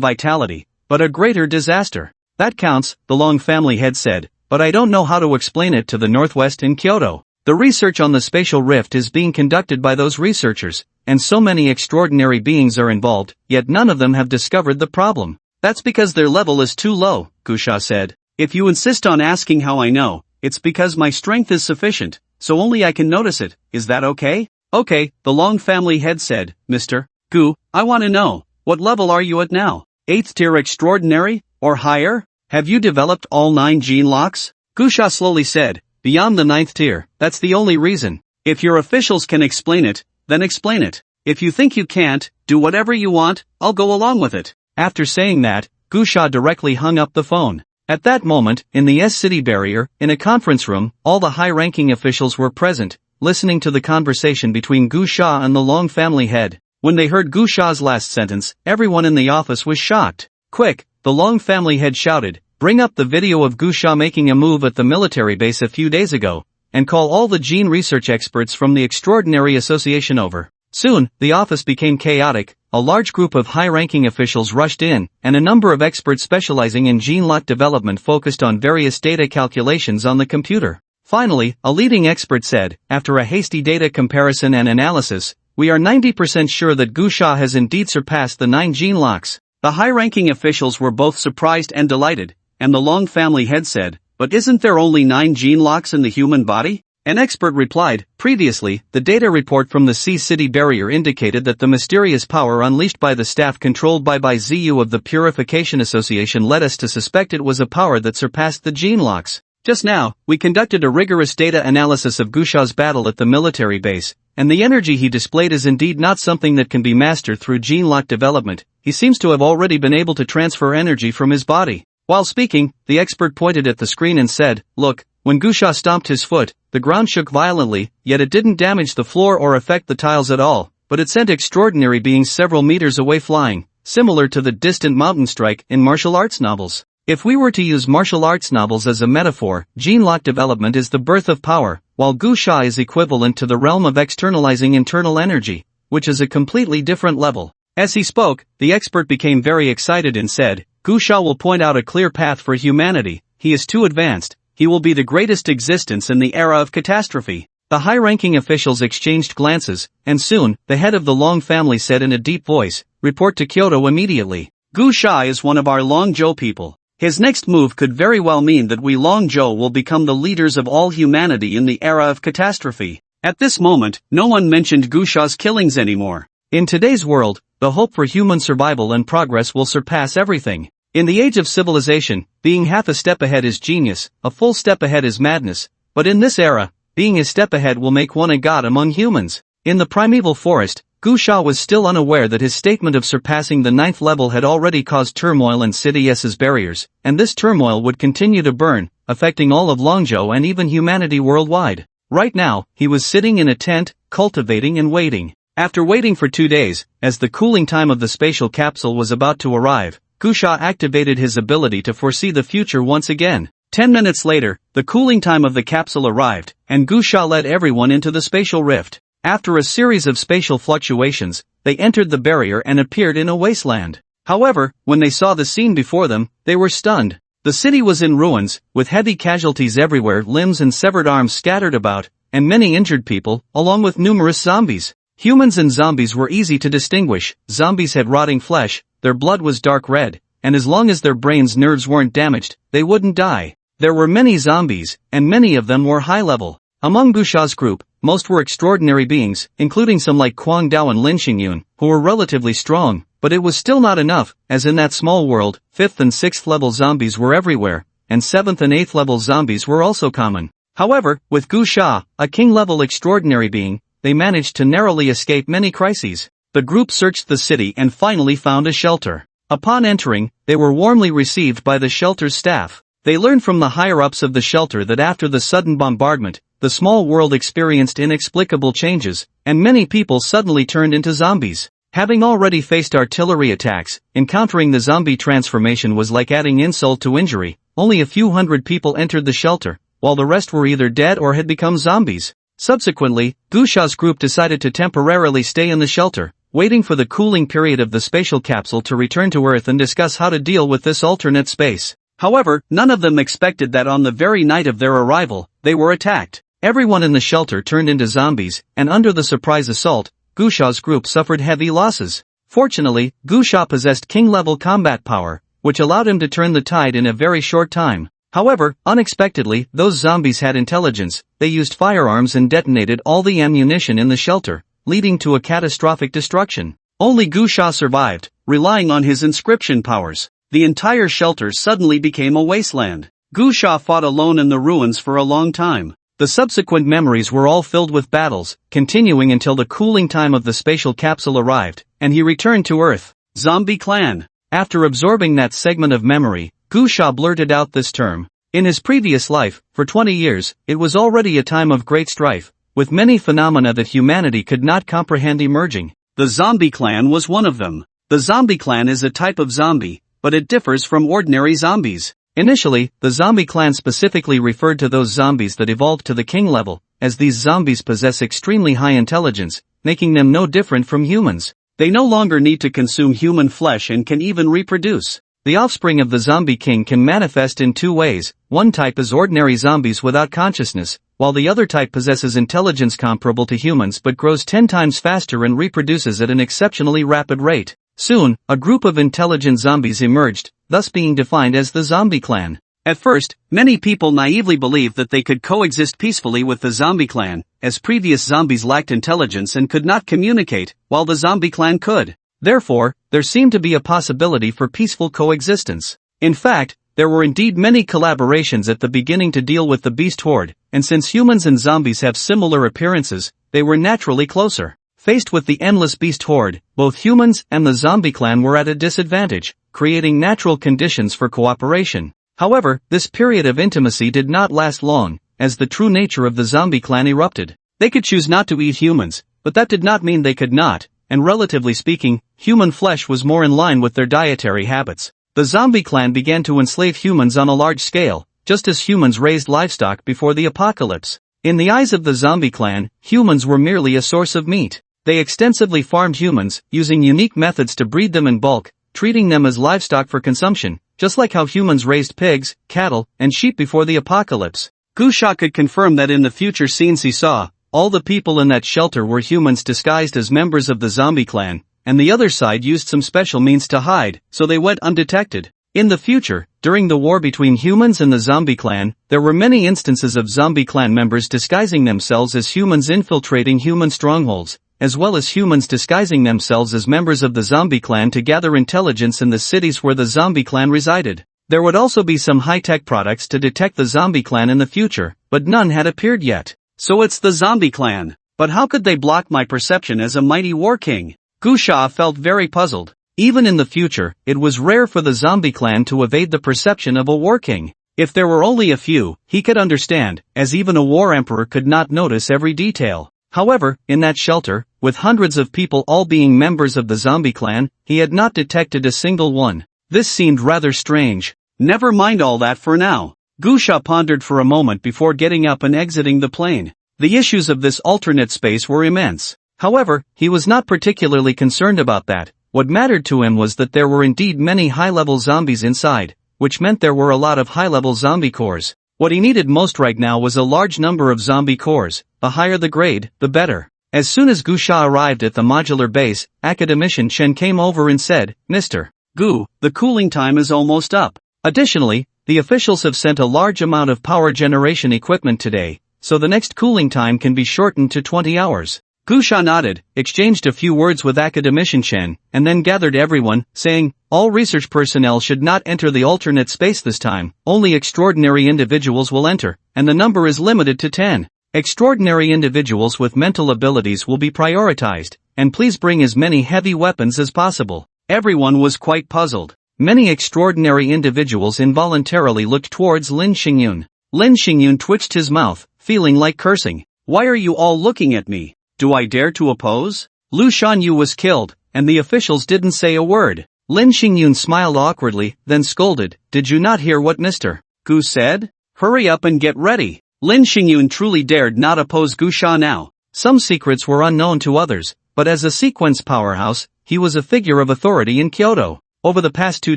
[SPEAKER 1] vitality, but a greater disaster." "That counts," the Long family head said, "but I don't know how to explain it to the Northwest in Kyoto. The research on the spatial rift is being conducted by those researchers, and so many extraordinary beings are involved, yet none of them have discovered the problem." "That's because their level is too low," Gu Sha said. "If you insist on asking how I know, it's because my strength is sufficient, so only I can notice it, is that okay?" "Okay," the Long family head said, "Mr. Gu, I want to know, what level are you at now? 8th tier extraordinary, or higher? Have you developed all 9 gene locks?" Gu Sha slowly said, "Beyond the 9th tier, that's the only reason. If your officials can explain it, then explain it. If you think you can't, do whatever you want, I'll go along with it." After saying that, Gu Sha directly hung up the phone. At that moment, in the S-City barrier, in a conference room, all the high-ranking officials were present, listening to the conversation between Gu Sha and the Long family head. When they heard Gu Sha's last sentence, everyone in the office was shocked. "Quick," the Long family head shouted, "bring up the video of Gu Sha making a move at the military base a few days ago, and call all the gene research experts from the Extraordinary Association over." Soon, the office became chaotic. A large group of high-ranking officials rushed in, and a number of experts specializing in gene lock development focused on various data calculations on the computer. Finally, a leading expert said, after a hasty data comparison and analysis, "We are 90% sure that Gu Sha has indeed surpassed the 9 gene locks." The high-ranking officials were both surprised and delighted, and the Long family head said, "But isn't there only 9 gene locks in the human body?" An expert replied, "Previously, the data report from the C-City barrier indicated that the mysterious power unleashed by the staff controlled by ZU of the Purification Association led us to suspect it was a power that surpassed the gene locks. Just now, we conducted a rigorous data analysis of Gu Sha's battle at the military base, and the energy he displayed is indeed not something that can be mastered through gene lock development. He seems to have already been able to transfer energy from his body." While speaking, the expert pointed at the screen and said, "Look, when Gu Sha stomped his foot, the ground shook violently, yet it didn't damage the floor or affect the tiles at all, but it sent extraordinary beings several meters away flying, similar to the distant mountain strike in martial arts novels." If we were to use martial arts novels as a metaphor, gene lock development is the birth of power, while Gu Sha is equivalent to the realm of externalizing internal energy, which is a completely different level. As he spoke, the expert became very excited and said, Gu Sha will point out a clear path for humanity. He is too advanced. He will be the greatest existence in the era of catastrophe. The high-ranking officials exchanged glances, and soon, the head of the Long family said in a deep voice, "Report to Kyoto immediately. Gu Sha is one of our Longzhou people. His next move could very well mean that we Longzhou will become the leaders of all humanity in the era of catastrophe." At this moment, no one mentioned Gu Sha's killings anymore. In today's world, the hope for human survival and progress will surpass everything. In the age of civilization, being half a step ahead is genius, a full step ahead is madness, but in this era, being a step ahead will make one a god among humans. In the primeval forest, Gu Sha was still unaware that his statement of surpassing the 9th level had already caused turmoil in City S's barriers, and this turmoil would continue to burn, affecting all of Longzhou and even humanity worldwide. Right now, he was sitting in a tent, cultivating and waiting. After waiting for 2 days, as the cooling time of the spatial capsule was about to arrive, Gu Sha activated his ability to foresee the future once again. 10 minutes later, the cooling time of the capsule arrived, and Gu Sha led everyone into the spatial rift. After a series of spatial fluctuations, they entered the barrier and appeared in a wasteland. However, when they saw the scene before them, they were stunned. The city was in ruins, with heavy casualties everywhere, limbs and severed arms scattered about, and many injured people, along with numerous zombies. Humans and zombies were easy to distinguish. Zombies had rotting flesh, their blood was dark red, and as long as their brains' nerves weren't damaged, they wouldn't die. There were many zombies, and many of them were high-level. Among Gu Sha's group, most were extraordinary beings, including some like Quang Dao and Lin Xingyun, who were relatively strong, but it was still not enough, as in that small world, 5th and 6th level zombies were everywhere, and 7th and 8th level zombies were also common. However, with Gu Sha, a king-level extraordinary being, they managed to narrowly escape many crises. The group searched the city and finally found a shelter. Upon entering, they were warmly received by the shelter's staff. They learned from the higher-ups of the shelter that after the sudden bombardment, the small world experienced inexplicable changes, and many people suddenly turned into zombies. Having already faced artillery attacks, encountering the zombie transformation was like adding insult to injury. Only a few hundred people entered the shelter, while the rest were either dead or had become zombies. Subsequently, Gu Sha's group decided to temporarily stay in the shelter, waiting for the cooling period of the spatial capsule to return to Earth and discuss how to deal with this alternate space. However, none of them expected that on the very night of their arrival, they were attacked. Everyone in the shelter turned into zombies, and under the surprise assault, Gu Sha's group suffered heavy losses. Fortunately, Gu Sha possessed king-level combat power, which allowed him to turn the tide in a very short time. However, unexpectedly, those zombies had intelligence. They used firearms and detonated all the ammunition in the shelter, leading to a catastrophic destruction. Only Gu Sha survived, relying on his inscription powers. The entire shelter suddenly became a wasteland. Gu Sha fought alone in the ruins for a long time. The subsequent memories were all filled with battles, continuing until the cooling time of the spatial capsule arrived, and he returned to Earth. Zombie Clan. After absorbing that segment of memory, Gu Sha blurted out this term. In his previous life, for 20 years, it was already a time of great strife, with many phenomena that humanity could not comprehend emerging. The Zombie Clan was one of them. The Zombie Clan is a type of zombie, but it differs from ordinary zombies. Initially, the Zombie Clan specifically referred to those zombies that evolved to the king level, as these zombies possess extremely high intelligence, making them no different from humans. They no longer need to consume human flesh and can even reproduce. The offspring of the Zombie King can manifest in 2 ways. One type is ordinary zombies without consciousness, while the other type possesses intelligence comparable to humans but grows 10 times faster and reproduces at an exceptionally rapid rate. Soon, a group of intelligent zombies emerged, thus being defined as the Zombie Clan. At first, many people naively believed that they could coexist peacefully with the Zombie Clan, as previous zombies lacked intelligence and could not communicate, while the Zombie Clan could. Therefore, there seemed to be a possibility for peaceful coexistence. In fact, there were indeed many collaborations at the beginning to deal with the beast horde, and since humans and zombies have similar appearances, they were naturally closer. Faced with the endless beast horde, both humans and the Zombie Clan were at a disadvantage, creating natural conditions for cooperation. However, this period of intimacy did not last long, as the true nature of the Zombie Clan erupted. They could choose not to eat humans, but that did not mean they could not, and relatively speaking, human flesh was more in line with their dietary habits. The Zombie Clan began to enslave humans on a large scale, just as humans raised livestock before the apocalypse. In the eyes of the Zombie Clan, humans were merely a source of meat. They extensively farmed humans, using unique methods to breed them in bulk, treating them as livestock for consumption, just like how humans raised pigs, cattle, and sheep before the apocalypse. Gu Sha could confirm that in the future scenes he saw, all the people in that shelter were humans disguised as members of the zombie clan, and the other side used some special means to hide, so they went undetected. In the future, during the war between humans and the zombie clan, there were many instances of zombie clan members disguising themselves as humans infiltrating human strongholds, as well as humans disguising themselves as members of the zombie clan to gather intelligence in the cities where the zombie clan resided. There would also be some high-tech products to detect the zombie clan in the future, but none had appeared yet. So it's the zombie clan. But how could they block my perception as a mighty war king? Gu Sha felt very puzzled. Even in the future, it was rare for the zombie clan to evade the perception of a war king. If there were only a few, he could understand, as even a war emperor could not notice every detail. However, in that shelter, with hundreds of people all being members of the zombie clan, he had not detected a single one. This seemed rather strange. Never mind all that for now. Gu Sha pondered for a moment before getting up and exiting the plane. The issues of this alternate space were immense. However, he was not particularly concerned about that. What mattered to him was that there were indeed many high-level zombies inside, which meant there were a lot of high-level zombie cores. What he needed most right now was a large number of zombie cores. The higher the grade, the better. As soon as Gu Sha arrived at the modular base, Academician Chen came over and said, "Mr. Gu, the cooling time is almost up. Additionally, the officials have sent a large amount of power generation equipment today, so the next cooling time can be shortened to 20 hours. Gu Sha nodded, exchanged a few words with Academician Chen, and then gathered everyone, saying, "All research personnel should not enter the alternate space this time. Only extraordinary individuals will enter, and the number is limited to 10. Extraordinary individuals with mental abilities will be prioritized, and please bring as many heavy weapons as possible." Everyone was quite puzzled. Many extraordinary individuals involuntarily looked towards Lin Xingyun. Lin Xingyun twitched his mouth, feeling like cursing. "Why are you all looking at me? Do I dare to oppose?" Lu Shanyu was killed, and the officials didn't say a word. Lin Xingyun smiled awkwardly, then scolded, "Did you not hear what Mr. Gu said? Hurry up and get ready." Lin Xingyun truly dared not oppose Gu Sha now. Some secrets were unknown to others, but as a sequence powerhouse, he was a figure of authority in Kyoto. Over the past 2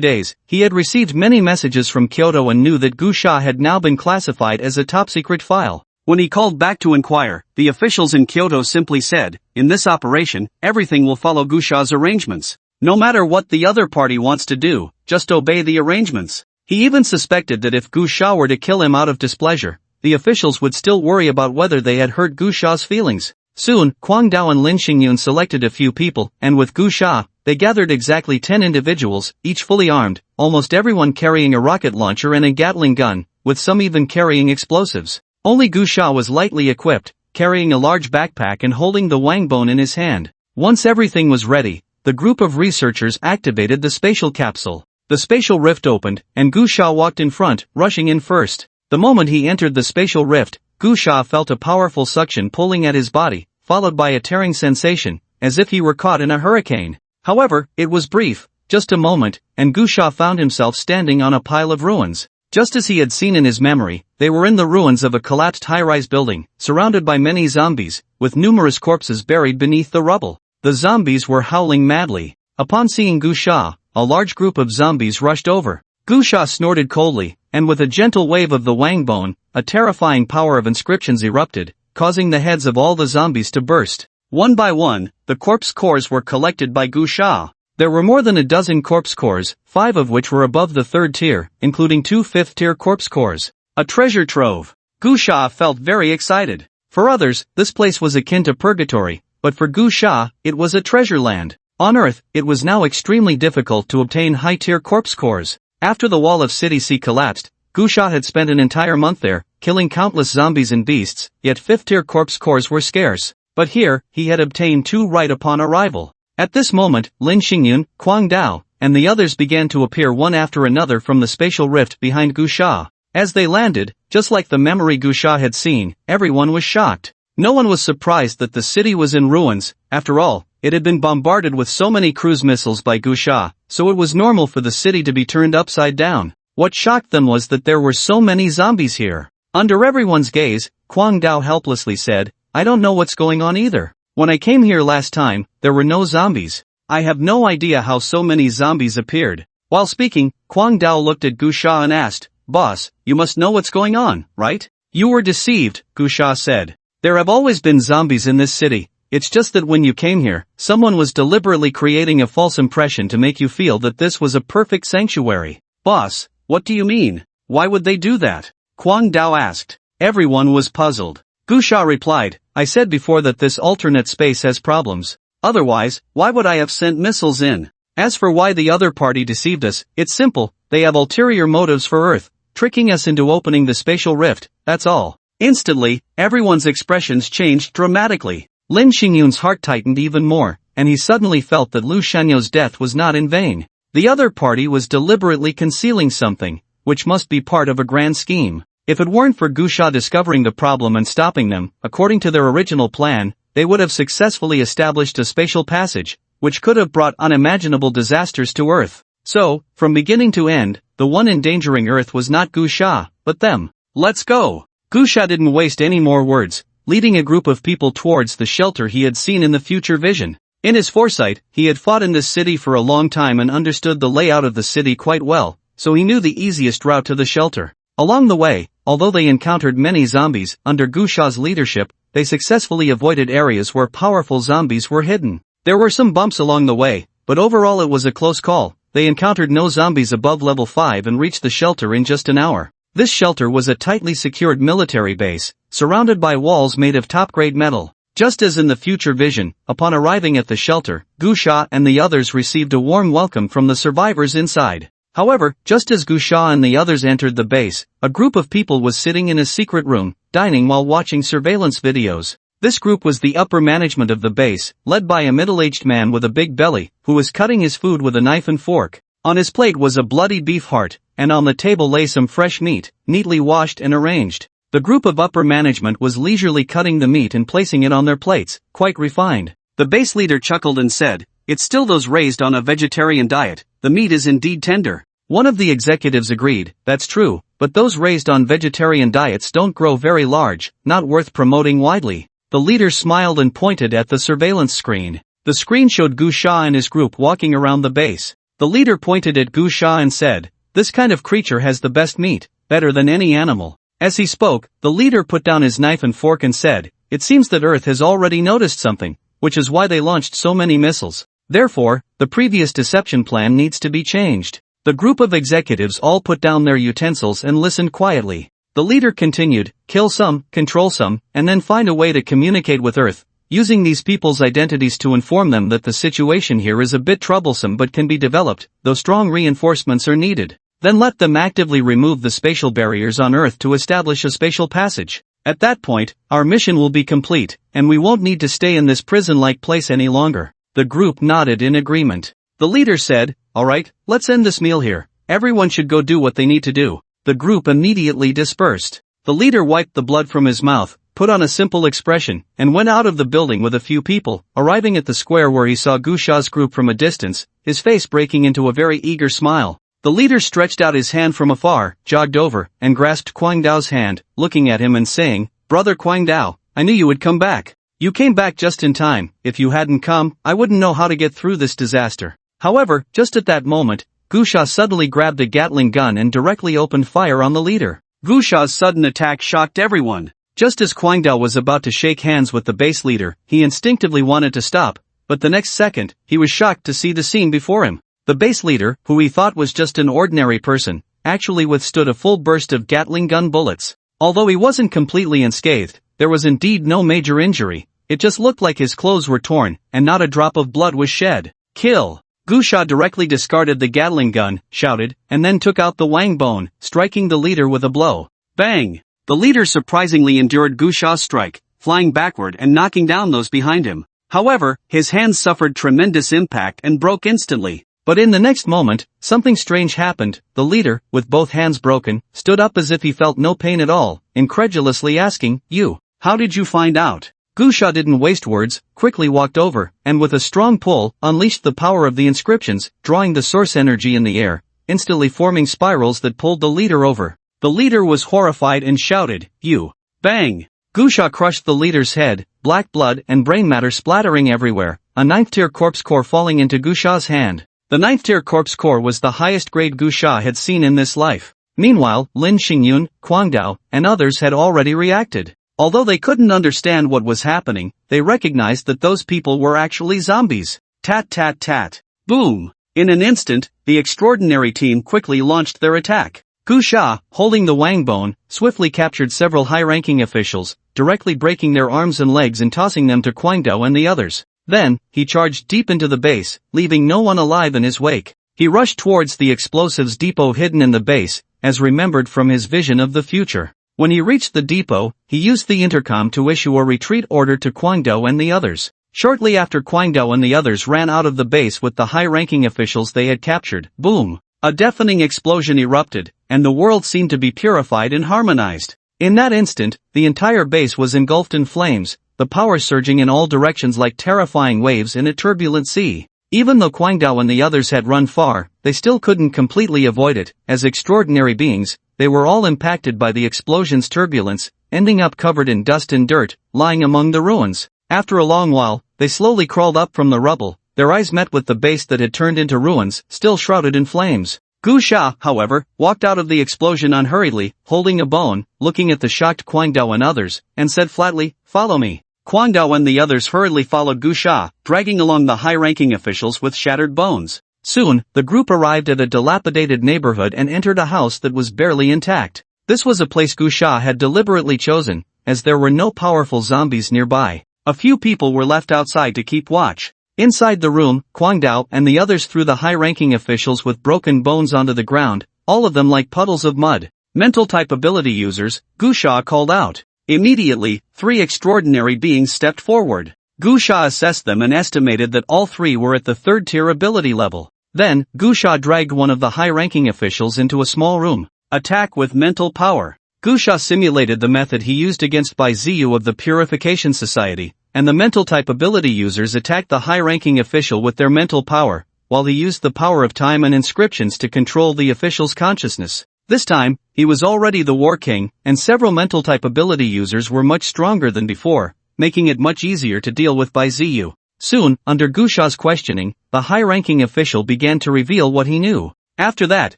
[SPEAKER 1] days, he had received many messages from Kyoto and knew that Gu Sha had now been classified as a top-secret file. When he called back to inquire, the officials in Kyoto simply said, "In this operation, everything will follow Gu Sha's arrangements. No matter what the other party wants to do, just obey the arrangements." He even suspected that if Gu Sha were to kill him out of displeasure, the officials would still worry about whether they had hurt Gu Sha's feelings. Soon, Kwang Dao and Lin Xingyun selected a few people, and with Gu Sha, they gathered exactly 10 individuals, each fully armed, almost everyone carrying a rocket launcher and a Gatling gun, with some even carrying explosives. Only Gu Sha was lightly equipped, carrying a large backpack and holding the Wangbone in his hand. Once everything was ready, the group of researchers activated the spatial capsule. The spatial rift opened, and Gu Sha walked in front, rushing in first. The moment he entered the spatial rift, Gu Sha felt a powerful suction pulling at his body, followed by a tearing sensation, as if he were caught in a hurricane. However, it was brief, just a moment, and Gu Sha found himself standing on a pile of ruins. Just as he had seen in his memory, they were in the ruins of a collapsed high-rise building, surrounded by many zombies, with numerous corpses buried beneath the rubble. The zombies were howling madly. Upon seeing Gu Sha, a large group of zombies rushed over. Gu Sha snorted coldly, and with a gentle wave of the Wangbone, a terrifying power of inscriptions erupted, causing the heads of all the zombies to burst. One by one, the corpse cores were collected by Gu Sha. There were more than a dozen corpse cores, 5 of which were above the 3rd tier, including 2 5th-tier corpse cores. A treasure trove. Gu Sha felt very excited. For others, this place was akin to purgatory, but for Gu Sha, it was a treasure land. On Earth, it was now extremely difficult to obtain high-tier corpse cores. After the wall of City C collapsed, Gu Sha had spent an entire month there, killing countless zombies and beasts, yet 5th-tier corpse cores were scarce. But here, he had obtained 2 right upon arrival. At this moment, Lin Xingyun, Kwang Dao, and the others began to appear one after another from the spatial rift behind Gu Sha. As they landed, just like the memory Gu Sha had seen, everyone was shocked. No one was surprised that the city was in ruins. After all, it had been bombarded with so many cruise missiles by Gu Sha, so it was normal for the city to be turned upside down. What shocked them was that there were so many zombies here. Under everyone's gaze, Kwang Dao helplessly said, "I don't know what's going on either. When I came here last time, there were no zombies. I have no idea how so many zombies appeared. While speaking, Kwang Dao looked at Gu Sha and asked, Boss, you must know what's going on, right? You were deceived, Gu Sha said. There have always been zombies in this city. It's just that when you came here, someone was deliberately creating a false impression to make you feel that this was a perfect sanctuary. Boss, what do you mean? Why would they do that? Kwang Dao asked. Everyone was puzzled. Gu Sha replied, I said before that this alternate space has problems. Otherwise, why would I have sent missiles in? As for why the other party deceived us, it's simple, they have ulterior motives for Earth, tricking us into opening the spatial rift, that's all. Instantly, everyone's expressions changed dramatically. Lin Xingyun's heart tightened even more, and he suddenly felt that Lu Shanyo's death was not in vain. The other party was deliberately concealing something, which must be part of a grand scheme. If it weren't for Gu Sha discovering the problem and stopping them, according to their original plan, they would have successfully established a spatial passage, which could have brought unimaginable disasters to Earth. So, from beginning to end, the one endangering Earth was not Gu Sha, but them. Let's go! Gu Sha didn't waste any more words, leading a group of people towards the shelter he had seen in the future vision. In his foresight, he had fought in this city for a long time and understood the layout of the city quite well, so he knew the easiest route to the shelter. Along the way, although they encountered many zombies, under Gu Sha's leadership, they successfully avoided areas where powerful zombies were hidden. There were some bumps along the way, but overall it was a close call. They encountered no zombies above level 5 and reached the shelter in just an hour. This shelter was a tightly secured military base, surrounded by walls made of top-grade metal. Just as in the future vision, upon arriving at the shelter, Gu Sha and the others received a warm welcome from the survivors inside. However, just as Gu Sha and the others entered the base, a group of people was sitting in a secret room, dining while watching surveillance videos. This group was the upper management of the base, led by a middle-aged man with a big belly, who was cutting his food with a knife and fork. On his plate was a bloody beef heart, and on the table lay some fresh meat, neatly washed and arranged. The group of upper management was leisurely cutting the meat and placing it on their plates, quite refined. The base leader chuckled and said, It's still those raised on a vegetarian diet, the meat is indeed tender. One of the executives agreed, That's true, but those raised on vegetarian diets don't grow very large, not worth promoting widely. The leader smiled and pointed at the surveillance screen. The screen showed Gu Sha and his group walking around the base. The leader pointed at Gu Sha and said, This kind of creature has the best meat, better than any animal. As he spoke, the leader put down his knife and fork and said, It seems that Earth has already noticed something, which is why they launched so many missiles. Therefore, the previous deception plan needs to be changed. The group of executives all put down their utensils and listened quietly. The leader continued, Kill some, control some, and then find a way to communicate with Earth, using these people's identities to inform them that the situation here is a bit troublesome but can be developed, though strong reinforcements are needed. Then let them actively remove the spatial barriers on Earth to establish a spatial passage. At that point, our mission will be complete, and we won't need to stay in this prison-like place any longer. The group nodded in agreement. The leader said, Alright, let's end this meal here. Everyone should go do what they need to do. The group immediately dispersed. The leader wiped the blood from his mouth, put on a simple expression, and went out of the building with a few people. Arriving at the square where he saw Gu Sha's group from a distance, his face breaking into a very eager smile. The leader stretched out his hand from afar, jogged over, and grasped Kwang Dao's hand, looking at him and saying, Brother Kwang Dao, I knew you would come back. You came back just in time. If you hadn't come, I wouldn't know how to get through this disaster. However, just at that moment, Gu Sha suddenly grabbed a Gatling gun and directly opened fire on the leader. Gu Sha's sudden attack shocked everyone. Just as Kwang Dao was about to shake hands with the base leader, he instinctively wanted to stop, but the next second, he was shocked to see the scene before him. The base leader, who he thought was just an ordinary person, actually withstood a full burst of Gatling gun bullets. Although he wasn't completely unscathed, there was indeed no major injury. It just looked like his clothes were torn, and not a drop of blood was shed. Kill! Gu Sha directly discarded the Gatling gun, shouted, and then took out the Wang bone, striking the leader with a blow. Bang! The leader surprisingly endured Gu Sha's strike, flying backward and knocking down those behind him. However, his hands suffered tremendous impact and broke instantly. But in the next moment, something strange happened. The leader, with both hands broken, stood up as if he felt no pain at all, incredulously asking, You, how did you find out? Gu Sha didn't waste words, quickly walked over, and with a strong pull, unleashed the power of the inscriptions, drawing the source energy in the air, instantly forming spirals that pulled the leader over. The leader was horrified and shouted, You! Bang! Gu Sha crushed the leader's head, black blood and brain matter splattering everywhere, a 9th-tier corpse core falling into Gusha's hand. The 9th-tier corpse core was the highest grade Gusha had seen in this life. Meanwhile, Lin Xingyun, Guangdao, and others had already reacted. Although they couldn't understand what was happening, they recognized that those people were actually zombies. Tat tat tat. Boom! In an instant, the extraordinary team quickly launched their attack. Gusha, holding the Wang bone, swiftly captured several high-ranking officials, directly breaking their arms and legs and tossing them to Guangdao and the others. Then, he charged deep into the base, leaving no one alive in his wake. He rushed towards the explosives depot hidden in the base, as remembered from his vision of the future. When he reached the depot, he used the intercom to issue a retreat order to Guangdao and the others. Shortly after Guangdao and the others ran out of the base with the high-ranking officials they had captured, boom! A deafening explosion erupted, and the world seemed to be purified and harmonized. In that instant, the entire base was engulfed in flames, the power surging in all directions like terrifying waves in a turbulent sea. Even though Guangdao and the others had run far, they still couldn't completely avoid it. As extraordinary beings, they were all impacted by the explosion's turbulence, ending up covered in dust and dirt, lying among the ruins. After a long while, they slowly crawled up from the rubble. Their eyes met with the base that had turned into ruins, still shrouded in flames. Gusha, however, walked out of the explosion unhurriedly, holding a bone, looking at the shocked Guangdao and others, and said flatly, "Follow me." Guangdao and the others hurriedly followed Gusha, dragging along the high-ranking officials with shattered bones. Soon, the group arrived at a dilapidated neighborhood and entered a house that was barely intact. This was a place Gusha had deliberately chosen, as there were no powerful zombies nearby. A few people were left outside to keep watch. Inside the room, Guangdao and the others threw the high-ranking officials with broken bones onto the ground, all of them like puddles of mud. Mental type ability users, Gusha called out. Immediately, 3 extraordinary beings stepped forward. Gusha assessed them and estimated that all 3 were at the 3rd tier ability level. Then, Gusha dragged one of the high-ranking officials into a small room. Attack with mental power. Gusha simulated the method he used against Bai Ziyu of the Purification Society, and the mental type ability users attacked the high-ranking official with their mental power, while he used the power of time and inscriptions to control the official's consciousness. This time, he was already the War King, and several mental type ability users were much stronger than before, making it much easier to deal with Bai Ziyu. Soon, under Gusha's questioning, the high-ranking official began to reveal what he knew. After that,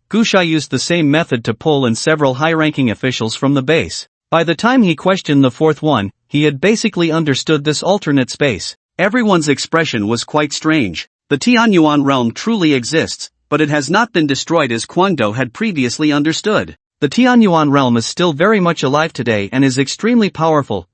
[SPEAKER 1] Gusha used the same method to pull in several high-ranking officials from the base. By the time he questioned the 4th one, he had basically understood this alternate space. Everyone's expression was quite strange. The Tianyuan realm truly exists, but it has not been destroyed as Guangdao had previously understood. The Tianyuan realm is still very much alive today and is extremely powerful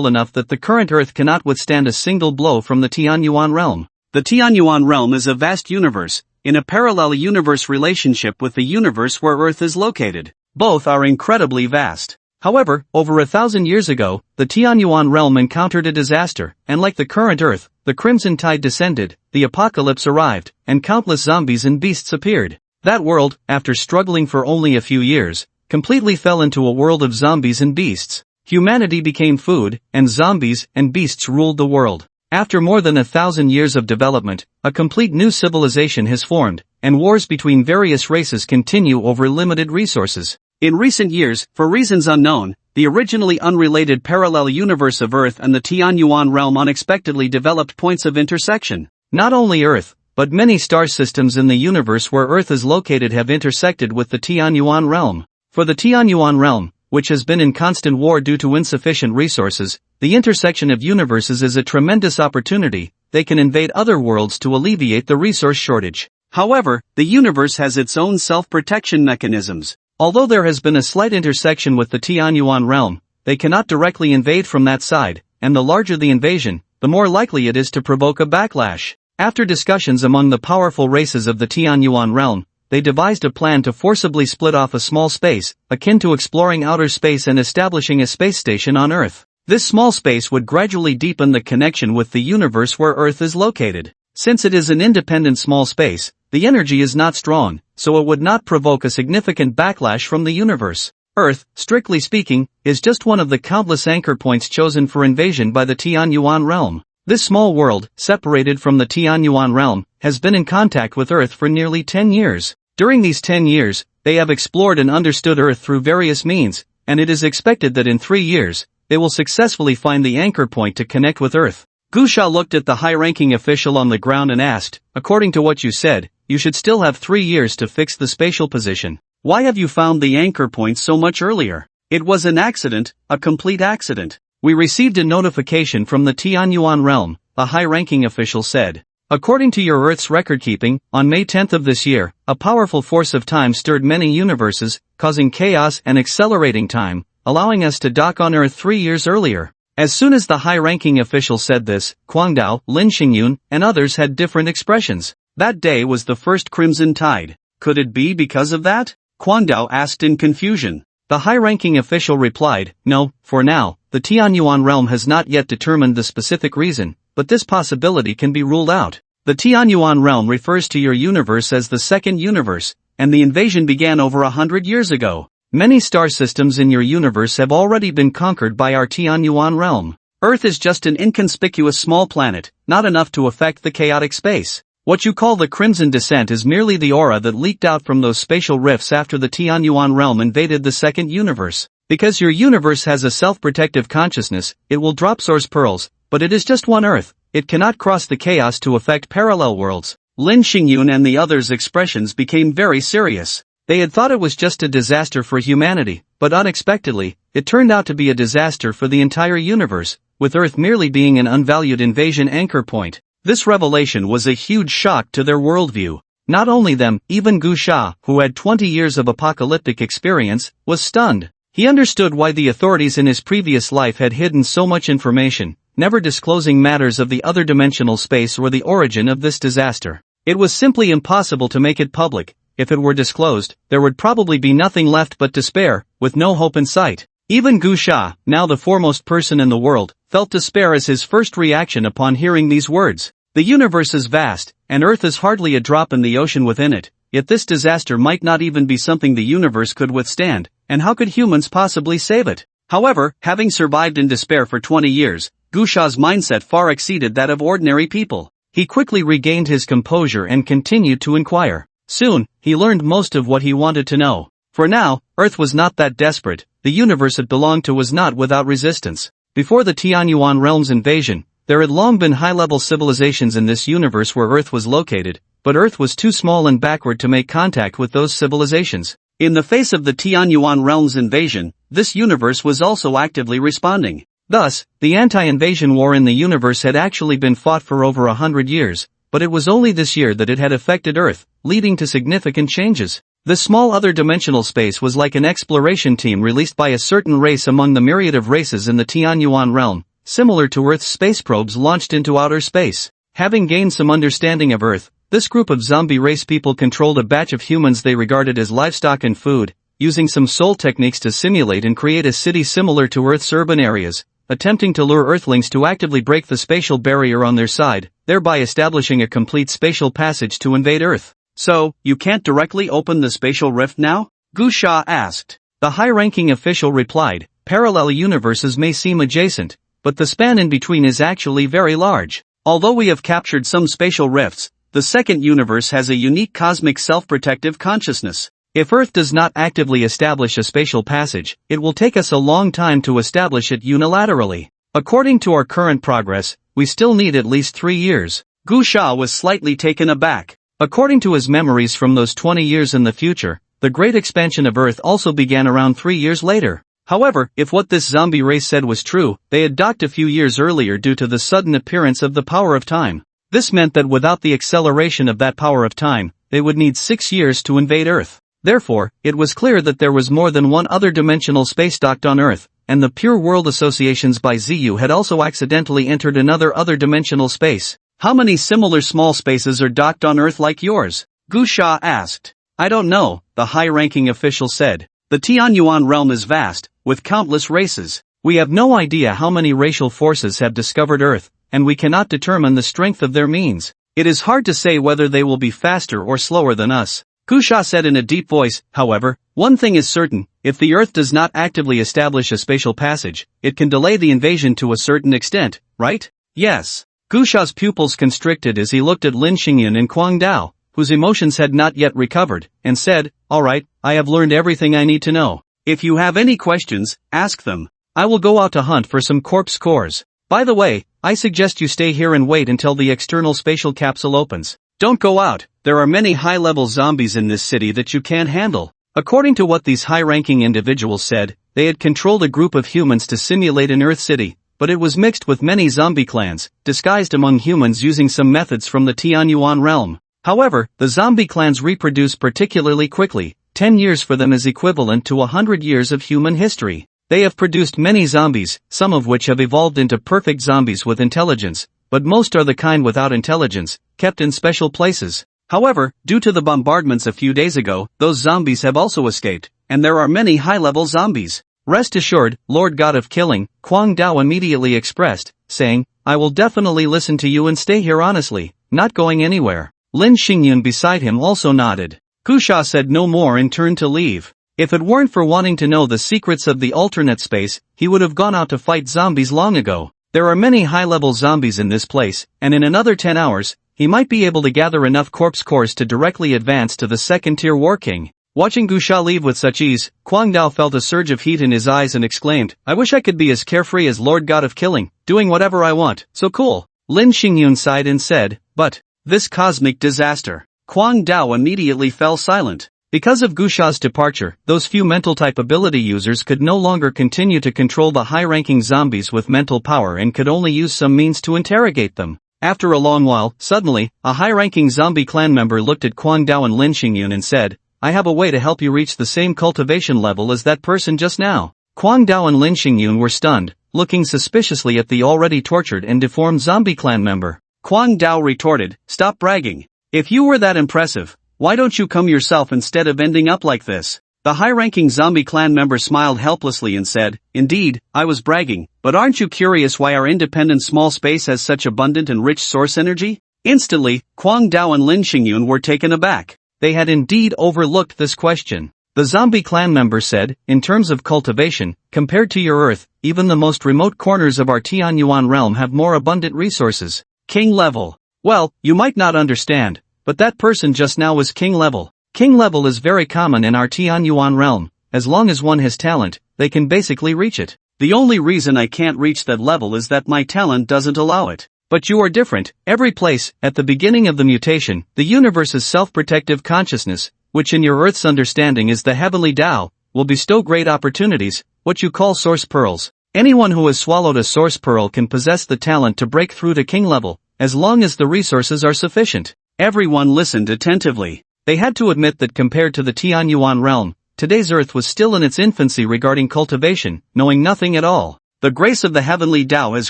[SPEAKER 1] enough that the current Earth cannot withstand a single blow from the Tianyuan realm. The Tianyuan realm is a vast universe, in a parallel universe relationship with the universe where Earth is located. Both are incredibly vast. However, over 1,000 years ago, the Tianyuan realm encountered a disaster, and like the current Earth, the Crimson Tide descended, the apocalypse arrived, and countless zombies and beasts appeared. That world, after struggling for only a few years, completely fell into a world of zombies and beasts. Humanity became food, and zombies and beasts ruled the world. After more than 1,000 years of development, a complete new civilization has formed, and wars between various races continue over limited resources. In recent years, for reasons unknown, the originally unrelated parallel universe of Earth and the Tianyuan realm unexpectedly developed points of intersection. Not only Earth, but many star systems in the universe where Earth is located have intersected with the Tianyuan realm. For the Tianyuan realm, which has been in constant war due to insufficient resources, the intersection of universes is a tremendous opportunity. They can invade other worlds to alleviate the resource shortage. However, the universe has its own self-protection mechanisms. Although there has been a slight intersection with the Tianyuan realm, they cannot directly invade from that side, and the larger the invasion, the more likely it is to provoke a backlash. After discussions among the powerful races of the Tianyuan realm, they devised a plan to forcibly split off a small space, akin to exploring outer space and establishing a space station on Earth. This small space would gradually deepen the connection with the universe where Earth is located. Since it is an independent small space, the energy is not strong, so it would not provoke a significant backlash from the universe. Earth, strictly speaking, is just one of the countless anchor points chosen for invasion by the Tianyuan realm. This small world, separated from the Tianyuan realm, has been in contact with Earth for nearly 10 years. During these 10 years, they have explored and understood Earth through various means, and it is expected that in 3 years, they will successfully find the anchor point to connect with Earth. Gu Sha looked at the high-ranking official on the ground and asked, according to what you said, you should still have 3 years to fix the spatial position. Why have you found the anchor point so much earlier? It was an accident, a complete accident. We received a notification from the Tianyuan realm, the high-ranking official said. According to your Earth's record-keeping, on May 10th of this year, a powerful force of time stirred many universes, causing chaos and accelerating time, allowing us to dock on Earth 3 years earlier. As soon as the high-ranking official said this, Guangdao, Lin Xingyun, and others had different expressions. That day was the first Crimson Tide. Could it be because of that? Guangdao asked in confusion. The high-ranking official replied, no, for now, the Tianyuan realm has not yet determined the specific reason, but this possibility can be ruled out. The Tianyuan realm refers to your universe as the second universe, and the invasion began over 100 years ago. Many star systems in your universe have already been conquered by our Tianyuan realm. Earth is just an inconspicuous small planet, not enough to affect the chaotic space. What you call the Crimson Descent is merely the aura that leaked out from those spatial rifts after the Tianyuan realm invaded the second universe. Because your universe has a self-protective consciousness, it will drop source pearls, but it is just one Earth. It cannot cross the chaos to affect parallel worlds. Lin Xingyun and the others' expressions became very serious. They had thought it was just a disaster for humanity, but unexpectedly, it turned out to be a disaster for the entire universe, with Earth merely being an unvalued invasion anchor point. This revelation was a huge shock to their worldview. Not only them, even Gu Sha, who had 20 years of apocalyptic experience, was stunned. He understood why the authorities in his previous life had hidden so much information, never disclosing matters of the other dimensional space or the origin of this disaster. It was simply impossible to make it public. If it were disclosed, there would probably be nothing left but despair, with no hope in sight. Even Gu Sha, now the foremost person in the world, felt despair as his first reaction upon hearing these words. The universe is vast, and Earth is hardly a drop in the ocean within it, yet this disaster might not even be something the universe could withstand, and how could humans possibly save it? However, having survived in despair for 20 years, Gu Sha's mindset far exceeded that of ordinary people. He quickly regained his composure and continued to inquire. Soon, he learned most of what he wanted to know. For now, Earth was not that desperate, the universe it belonged to was not without resistance. Before the Tianyuan realm's invasion, there had long been high-level civilizations in this universe where Earth was located, but Earth was too small and backward to make contact with those civilizations. In the face of the Tianyuan realm's invasion, this universe was also actively responding. Thus, the anti-invasion war in the universe had actually been fought for over 100 years, but it was only this year that it had affected Earth, leading to significant changes. This small other dimensional space was like an exploration team released by a certain race among the myriad of races in the Tianyuan realm, similar to Earth's space probes launched into outer space. Having gained some understanding of Earth, this group of zombie race people controlled a batch of humans they regarded as livestock and food, using some soul techniques to simulate and create a city similar to Earth's urban areas, attempting to lure Earthlings to actively break the spatial barrier on their side, thereby establishing a complete spatial passage to invade Earth. So, you can't directly open the spatial rift now? Gu Sha asked. The high-ranking official replied, parallel universes may seem adjacent, but the span in between is actually very large. Although we have captured some spatial rifts, the second universe has a unique cosmic self-protective consciousness. If Earth does not actively establish a spatial passage, it will take us a long time to establish it unilaterally. According to our current progress, we still need at least 3 years. Gu Sha was slightly taken aback. According to his memories from those 20 years in the future, the great expansion of Earth also began around 3 years later. However, if what this zombie race said was true, they had docked a few years earlier due to the sudden appearance of the power of time. This meant that without the acceleration of that power of time, they would need 6 years to invade Earth. Therefore, it was clear that there was more than one other dimensional space docked on Earth, and the Pure World Associations by ZU had also accidentally entered another other dimensional space. How many similar small spaces are docked on Earth like yours? Gu Sha asked. I don't know, the high-ranking official said. The Tianyuan realm is vast, with countless races. We have no idea how many racial forces have discovered Earth, and we cannot determine the strength of their means. It is hard to say whether they will be faster or slower than us. Gu Sha said in a deep voice, however, one thing is certain, if the Earth does not actively establish a spatial passage, it can delay the invasion to a certain extent, right? Yes. Gu Sha's pupils constricted as he looked at Lin Xingyun and Guangdao, whose emotions had not yet recovered, and said, alright, I have learned everything I need to know. If you have any questions, ask them. I will go out to hunt for some corpse cores. By the way, I suggest you stay here and wait until the external spatial capsule opens. Don't go out, there are many high-level zombies in this city that you can't handle. According to what these high-ranking individuals said, they had controlled a group of humans to simulate an Earth city, but it was mixed with many zombie clans, disguised among humans using some methods from the Tianyuan realm. However, the zombie clans reproduce particularly quickly. 10 years for them is equivalent to 100 years of human history. They have produced many zombies, some of which have evolved into perfect zombies with intelligence, but most are the kind without intelligence, kept in special places. However, due to the bombardments a few days ago, those zombies have also escaped, and there are many high-level zombies. Rest assured, Lord God of Killing, Kwang Dao immediately expressed, saying, I will definitely listen to you and stay here honestly, not going anywhere. Lin Xingyun beside him also nodded. Kusha said no more and turned to leave. If it weren't for wanting to know the secrets of the alternate space, he would have gone out to fight zombies long ago. There are many high-level zombies in this place, and in another 10 hours, he might be able to gather enough corpse cores to directly advance to the second-tier War King. Watching Gusha leave with such ease, Kwang Dao felt a surge of heat in his eyes and exclaimed, I wish I could be as carefree as Lord God of Killing, doing whatever I want, so cool. Lin Xingyun sighed and said, but, this cosmic disaster. Kwang Dao immediately fell silent. Because of Gusha's departure, those few mental-type ability users could no longer continue to control the high-ranking zombies with mental power and could only use some means to interrogate them. After a long while, suddenly, a high-ranking zombie clan member looked at Kwang Dao and Lin Xingyun and said, I have a way to help you reach the same cultivation level as that person just now. Kwang Dao and Lin Xingyun were stunned, looking suspiciously at the already tortured and deformed zombie clan member. Kwang Dao retorted, stop bragging. If you were that impressive, why don't you come yourself instead of ending up like this? The high-ranking zombie clan member smiled helplessly and said, indeed, I was bragging, but aren't you curious why our independent small space has such abundant and rich source energy? Instantly, Kwang Dao and Lin Xingyun were taken aback. They had indeed overlooked this question. The zombie clan member said, in terms of cultivation, compared to your Earth, even the most remote corners of our Tianyuan realm have more abundant resources. King level. Well, you might not understand, but that person just now was king level. King level is very common in our Tianyuan realm. As long as one has talent, they can basically reach it. The only reason I can't reach that level is that my talent doesn't allow it. But you are different. Every place, at the beginning of the mutation, the universe's self-protective consciousness, which in your Earth's understanding is the heavenly Tao, will bestow great opportunities, what you call source pearls. Anyone who has swallowed a source pearl can possess the talent to break through to king level, as long as the resources are sufficient. Everyone listened attentively. They had to admit that compared to the Tianyuan realm, today's Earth was still in its infancy regarding cultivation, knowing nothing at all. The grace of the heavenly Tao has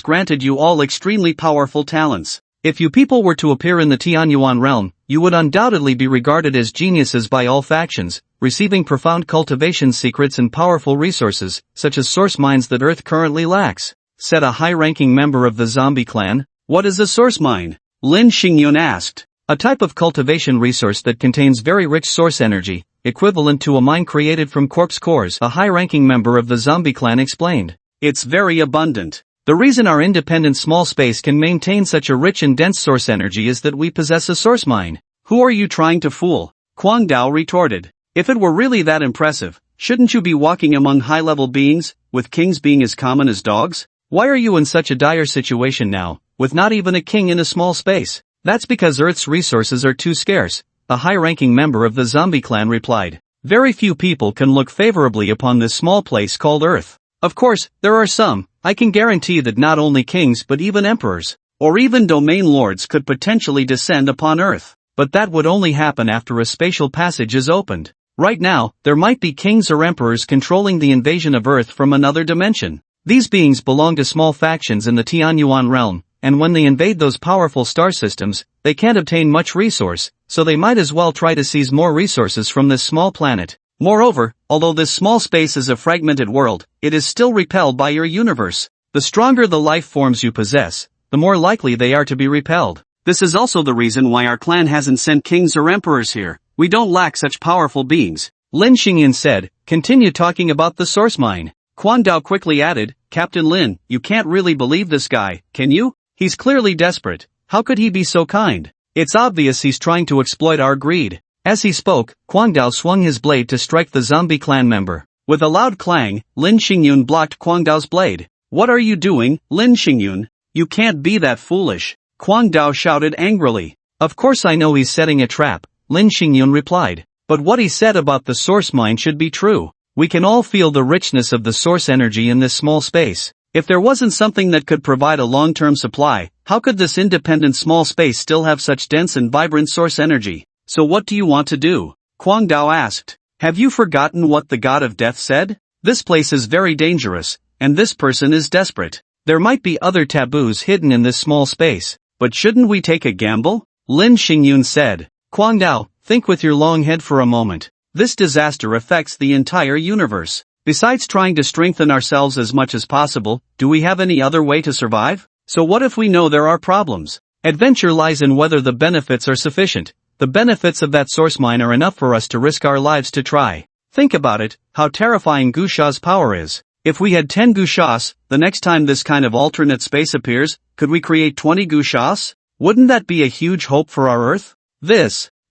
[SPEAKER 1] granted you all extremely powerful talents. If you people were to appear in the Tianyuan realm, you would undoubtedly be regarded as geniuses by all factions, receiving profound cultivation secrets and powerful resources, such as source mines that Earth currently lacks, said a high-ranking member of the zombie clan. What is a source mine? Lin Xingyun asked. A type of cultivation resource that contains very rich source energy, equivalent to a mine created from corpse cores, a high-ranking member of the zombie clan explained. It's very abundant. The reason our independent small space can maintain such a rich and dense source energy is that we possess a source mine. Who are you trying to fool? Kwang Dao retorted. If it were really that impressive, shouldn't you be walking among high-level beings, with kings being as common as dogs? Why are you in such a dire situation now, with not even a king in a small space? That's because Earth's resources are too scarce, a high-ranking member of the zombie clan replied. Very few people can look favorably upon this small place called Earth. Of course, there are some. I can guarantee that not only kings but even emperors, or even domain lords could potentially descend upon Earth. But that would only happen after a spatial passage is opened. Right now, there might be kings or emperors controlling the invasion of Earth from another dimension. These beings belong to small factions in the Tianyuan realm, and when they invade those powerful star systems, they can't obtain much resource, so they might as well try to seize more resources from this small planet. Moreover, although this small space is a fragmented world, it is still repelled by your universe. The stronger the life forms you possess, the more likely they are to be repelled. This is also the reason why our clan hasn't sent kings or emperors here. We don't lack such powerful beings. Lin Xingyan said, continue talking about the source mine. Kwang Dao quickly added, Captain Lin, you can't really believe this guy, can you? He's clearly desperate. How could he be so kind? It's obvious he's trying to exploit our greed. As he spoke, Kwang Dao swung his blade to strike the zombie clan member. With a loud clang, Lin Xingyun blocked Kwang Dao's blade. What are you doing, Lin Xingyun? You can't be that foolish, Kwang Dao shouted angrily. Of course I know he's setting a trap, Lin Xingyun replied. But what he said about the source mine should be true. We can all feel the richness of the source energy in this small space. If there wasn't something that could provide a long-term supply, how could this independent small space still have such dense and vibrant source energy? So what do you want to do? Kwang Dao asked. Have you forgotten what the god of death said? This place is very dangerous, and this person is desperate. There might be other taboos hidden in this small space, but shouldn't we take a gamble? Lin Xingyun said. Kwang Dao, think with your long head for a moment. This disaster affects the entire universe. Besides trying to strengthen ourselves as much as possible, do we have any other way to survive? So what if we know there are problems? Adventure lies in whether the benefits are sufficient. The benefits of that source mine are enough for us to risk our lives to try. Think about it, how terrifying Gusha's power is. If we had 10 Gushas, the next time this kind of alternate space appears, could we create 20 Gushas? Wouldn't that be a huge hope for our Earth?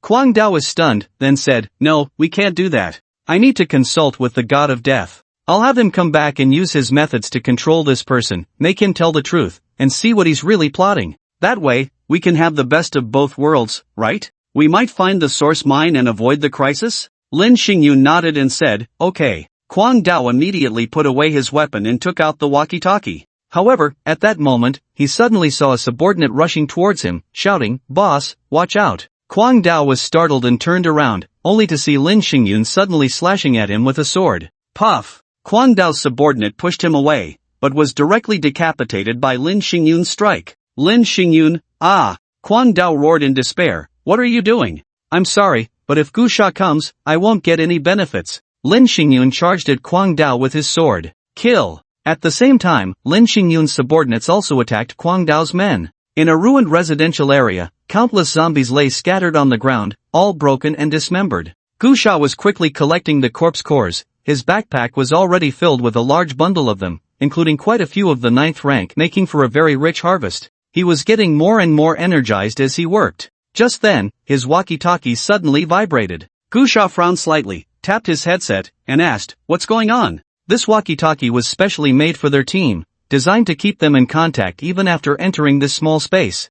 [SPEAKER 1] Kwang Dao was stunned, then said, no, we can't do that. I need to consult with the god of death. I'll have him come back and use his methods to control this person, make him tell the truth, and see what he's really plotting. That way, we can have the best of both worlds, right? We might find the source mine and avoid the crisis? Lin Xingyun nodded and said, okay. Kwang Dao immediately put away his weapon and took out the walkie-talkie. However, at that moment, he suddenly saw a subordinate rushing towards him, shouting, Boss, watch out. Kwang Dao was startled and turned around, only to see Lin Xingyun suddenly slashing at him with a sword. Puff! Kwang Dao's subordinate pushed him away, but was directly decapitated by Lin Xingyun's strike. Lin Xingyun, ah! Kwang Dao roared in despair, what are you doing? I'm sorry, but if Gusha comes, I won't get any benefits. Lin Xingyun charged at Kwang Dao with his sword. Kill! At the same time, Lin Xingyun's subordinates also attacked Kwang Dao's men. In a ruined residential area, countless zombies lay scattered on the ground, all broken and dismembered. Gusha was quickly collecting the corpse cores. His backpack was already filled with a large bundle of them, including quite a few of the 9th rank, making for a very rich harvest. He was getting more and more energized as he worked. Just then, his walkie-talkie suddenly vibrated. Gusha frowned slightly, tapped his headset, and asked, what's going on? This walkie-talkie was specially made for their team, designed to keep them in contact even after entering this small space.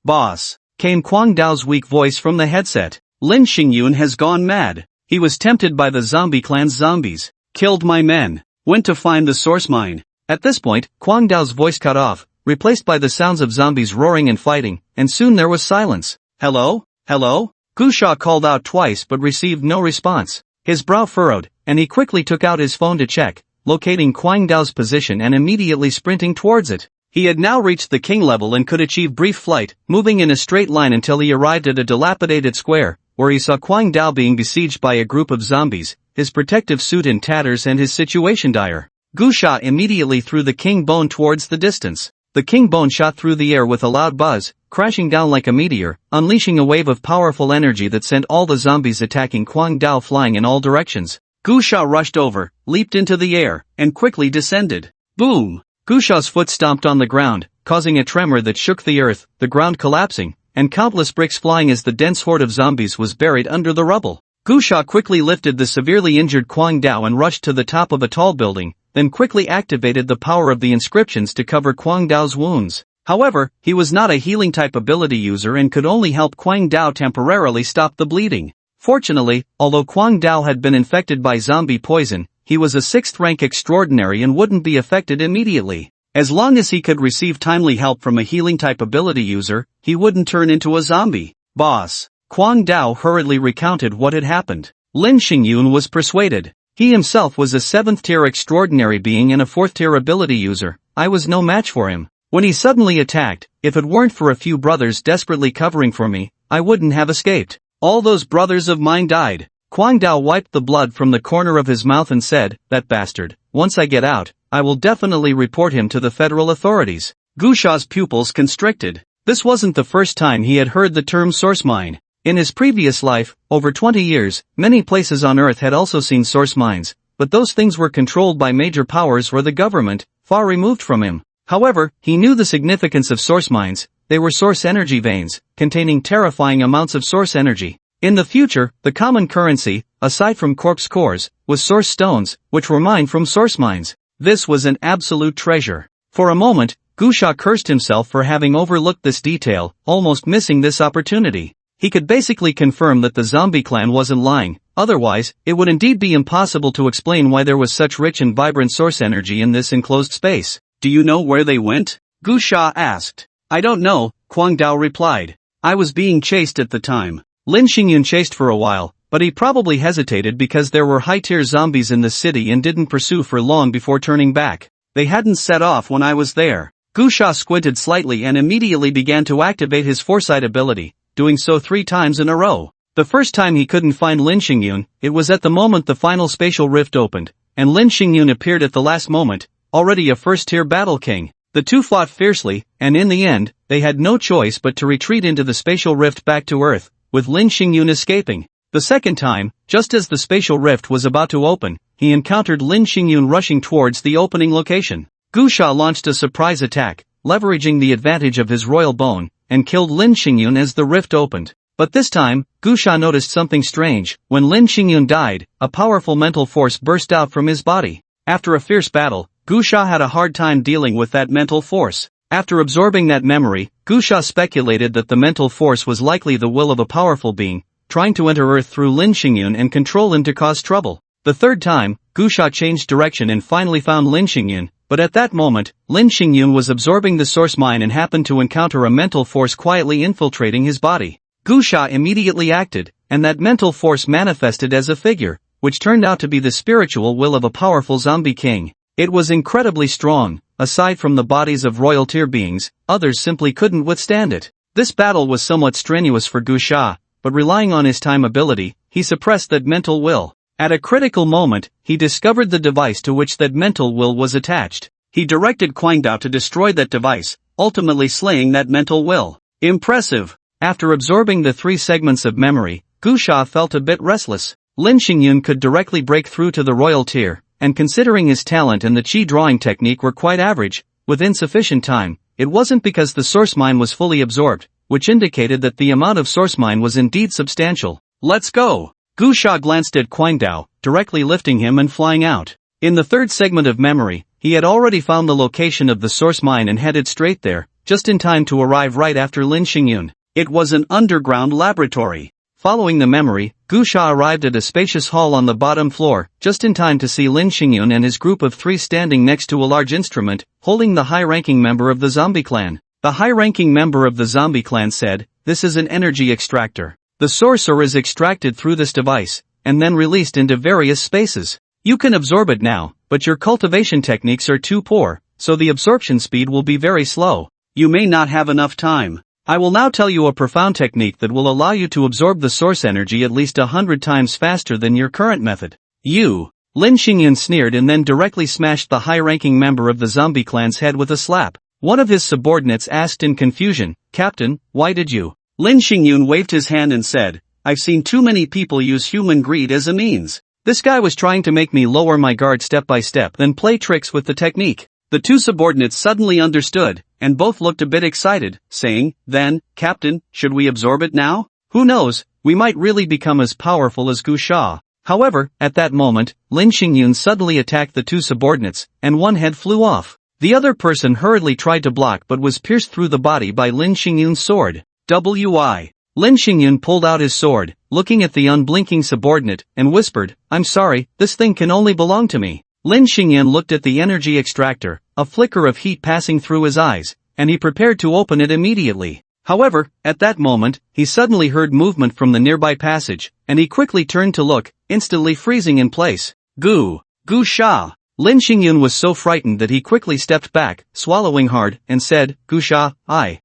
[SPEAKER 1] Boss, came Kwang Dao's weak voice from the headset. Lin Xingyun has gone mad. He was tempted by the zombie clan's zombies. Killed my men. Went to find the source mine. At this point, Kwang Dao's voice cut off, replaced by the sounds of zombies roaring and fighting, and soon there was silence. Hello? Hello? Gusha called out twice but received no response. His brow furrowed, and he quickly took out his phone to check, locating Kwang Dao's position and immediately sprinting towards it. He had now reached the king level and could achieve brief flight, moving in a straight line until he arrived at a dilapidated square, where he saw Kwang Dao being besieged by a group of zombies, his protective suit in tatters and his situation dire. Gusha immediately threw the king bone towards the distance. The king bone shot through the air with a loud buzz, crashing down like a meteor, unleashing a wave of powerful energy that sent all the zombies attacking Kwang Dao flying in all directions. Gusha rushed over, leaped into the air, and quickly descended. Boom! Gusha's foot stomped on the ground, causing a tremor that shook the earth, the ground collapsing, and countless bricks flying as the dense horde of zombies was buried under the rubble. Gusha quickly lifted the severely injured Kwang Dao and rushed to the top of a tall building, then quickly activated the power of the inscriptions to cover Kwang Dao's wounds. However, he was not a healing type ability user and could only help Kwang Dao temporarily stop the bleeding. Fortunately, although Kwang Dao had been infected by zombie poison, he was a 6th rank extraordinary and wouldn't be affected immediately. As long as he could receive timely help from a healing type ability user, he wouldn't turn into a zombie. Boss. Kwang Dao hurriedly recounted what had happened. Lin Xingyun was persuaded. He himself was a 7th tier extraordinary being and a 4th tier ability user. I was no match for him. When he suddenly attacked, if it weren't for a few brothers desperately covering for me, I wouldn't have escaped. All those brothers of mine died. Kwang Dao wiped the blood from the corner of his mouth and said, that bastard. Once I get out, I will definitely report him to the federal authorities. Gusha's pupils constricted. This wasn't the first time he had heard the term source mine. In his previous life, over 20 years, many places on Earth had also seen source mines, but those things were controlled by major powers or the government, far removed from him. However, he knew the significance of source mines. They were source energy veins, containing terrifying amounts of source energy. In the future, the common currency, aside from corpse cores, was source stones, which were mined from source mines. This was an absolute treasure. For a moment, Gu Sha cursed himself for having overlooked this detail, almost missing this opportunity. He could basically confirm that the zombie clan wasn't lying, otherwise, it would indeed be impossible to explain why there was such rich and vibrant source energy in this enclosed space. Do you know where they went? Gu Sha asked. I don't know, Kwang Dao replied. I was being chased at the time. Lin Xingyun chased for a while, but he probably hesitated because there were high-tier zombies in the city and didn't pursue for long before turning back. They hadn't set off when I was there. Gu Sha squinted slightly and immediately began to activate his foresight ability, doing so 3 times in a row. The first time he couldn't find Lin Xingyun, it was at the moment the final spatial rift opened, and Lin Xingyun appeared at the last moment, already a first-tier battle king. The two fought fiercely, and in the end, they had no choice but to retreat into the spatial rift back to Earth, with Lin Xingyun escaping. The second time, just as the spatial rift was about to open, he encountered Lin Xingyun rushing towards the opening location. Gu Sha launched a surprise attack, leveraging the advantage of his royal bone, and killed Lin Xingyun as the rift opened. But this time, Gu Sha noticed something strange. When Lin Xingyun died, a powerful mental force burst out from his body. After a fierce battle, Gu Sha had a hard time dealing with that mental force. After absorbing that memory, Gu Sha speculated that the mental force was likely the will of a powerful being, trying to enter Earth through Lin Xingyun and control him to cause trouble. The third time, Gu Sha changed direction and finally found Lin Xingyun, but at that moment, Lin Xingyun was absorbing the source mine and happened to encounter a mental force quietly infiltrating his body. Gu Sha immediately acted, and that mental force manifested as a figure, which turned out to be the spiritual will of a powerful zombie king. It was incredibly strong. Aside from the bodies of royal tier beings, others simply couldn't withstand it. This battle was somewhat strenuous for Gu Sha, but relying on his time ability, he suppressed that mental will. At a critical moment, he discovered the device to which that mental will was attached. He directed Kwang Dao to destroy that device, ultimately slaying that mental will. Impressive! After absorbing the 3 segments of memory, Gu Sha felt a bit restless. Lin Xingyun could directly break through to the royal tier, and considering his talent and the chi drawing technique were quite average, with insufficient time, it wasn't because the source mine was fully absorbed, which indicated that the amount of source mine was indeed substantial. Let's go! Gu Sha glanced at Kwang Dao, directly lifting him and flying out. In the 3rd segment of memory, he had already found the location of the source mine and headed straight there, just in time to arrive right after Lin Xingyun. It was an underground laboratory. Following the memory, Gu Sha arrived at a spacious hall on the bottom floor, just in time to see Lin Xingyun and his group of 3 standing next to a large instrument, holding the high-ranking member of the zombie clan. The high-ranking member of the zombie clan said, "This is an energy extractor. The sorcerer is extracted through this device, and then released into various spaces. You can absorb it now, but your cultivation techniques are too poor, so the absorption speed will be very slow. You may not have enough time. I will now tell you a profound technique that will allow you to absorb the source energy at least 100 times faster than your current method." Lin Xingyun sneered and then directly smashed the high-ranking member of the zombie clan's head with a slap. One of his subordinates asked in confusion, "Captain, why did you?" Lin Xingyun waved his hand and said, "I've seen too many people use human greed as a means. This guy was trying to make me lower my guard step by step then play tricks with the technique." The 2 subordinates suddenly understood, and both looked a bit excited, saying, "Then, Captain, should we absorb it now? Who knows, we might really become as powerful as Gu Sha." However, at that moment, Lin Xingyun suddenly attacked the 2 subordinates, and one head flew off. The other person hurriedly tried to block but was pierced through the body by Lin Xingyun's sword. Lin Xingyun pulled out his sword, looking at the unblinking subordinate, and whispered, "I'm sorry, this thing can only belong to me." Lin Xingyun looked at the energy extractor, a flicker of heat passing through his eyes, and he prepared to open it immediately. However, at that moment, he suddenly heard movement from the nearby passage, and he quickly turned to look, instantly freezing in place. Gu Sha! Lin Xingyun was so frightened that he quickly stepped back, swallowing hard, and said, "Gu Sha, I.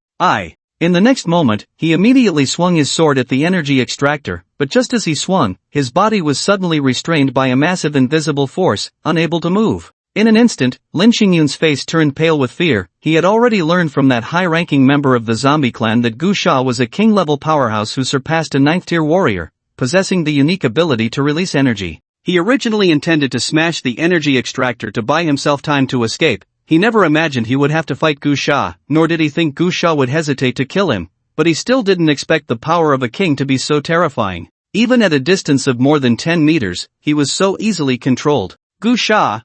[SPEAKER 1] In the next moment, he immediately swung his sword at the energy extractor, but just as he swung, his body was suddenly restrained by a massive invisible force, unable to move. In an instant, Lin Xingyun's face turned pale with fear. He had already learned from that high-ranking member of the zombie clan that Gu Sha was a king-level powerhouse who surpassed a 9th-tier warrior, possessing the unique ability to release energy. He originally intended to smash the energy extractor to buy himself time to escape. He never imagined he would have to fight Gu Sha, nor did he think Gu Sha would hesitate to kill him, but he still didn't expect the power of a king to be so terrifying. Even at a distance of more than 10 meters, he was so easily controlled. "Gu Sha,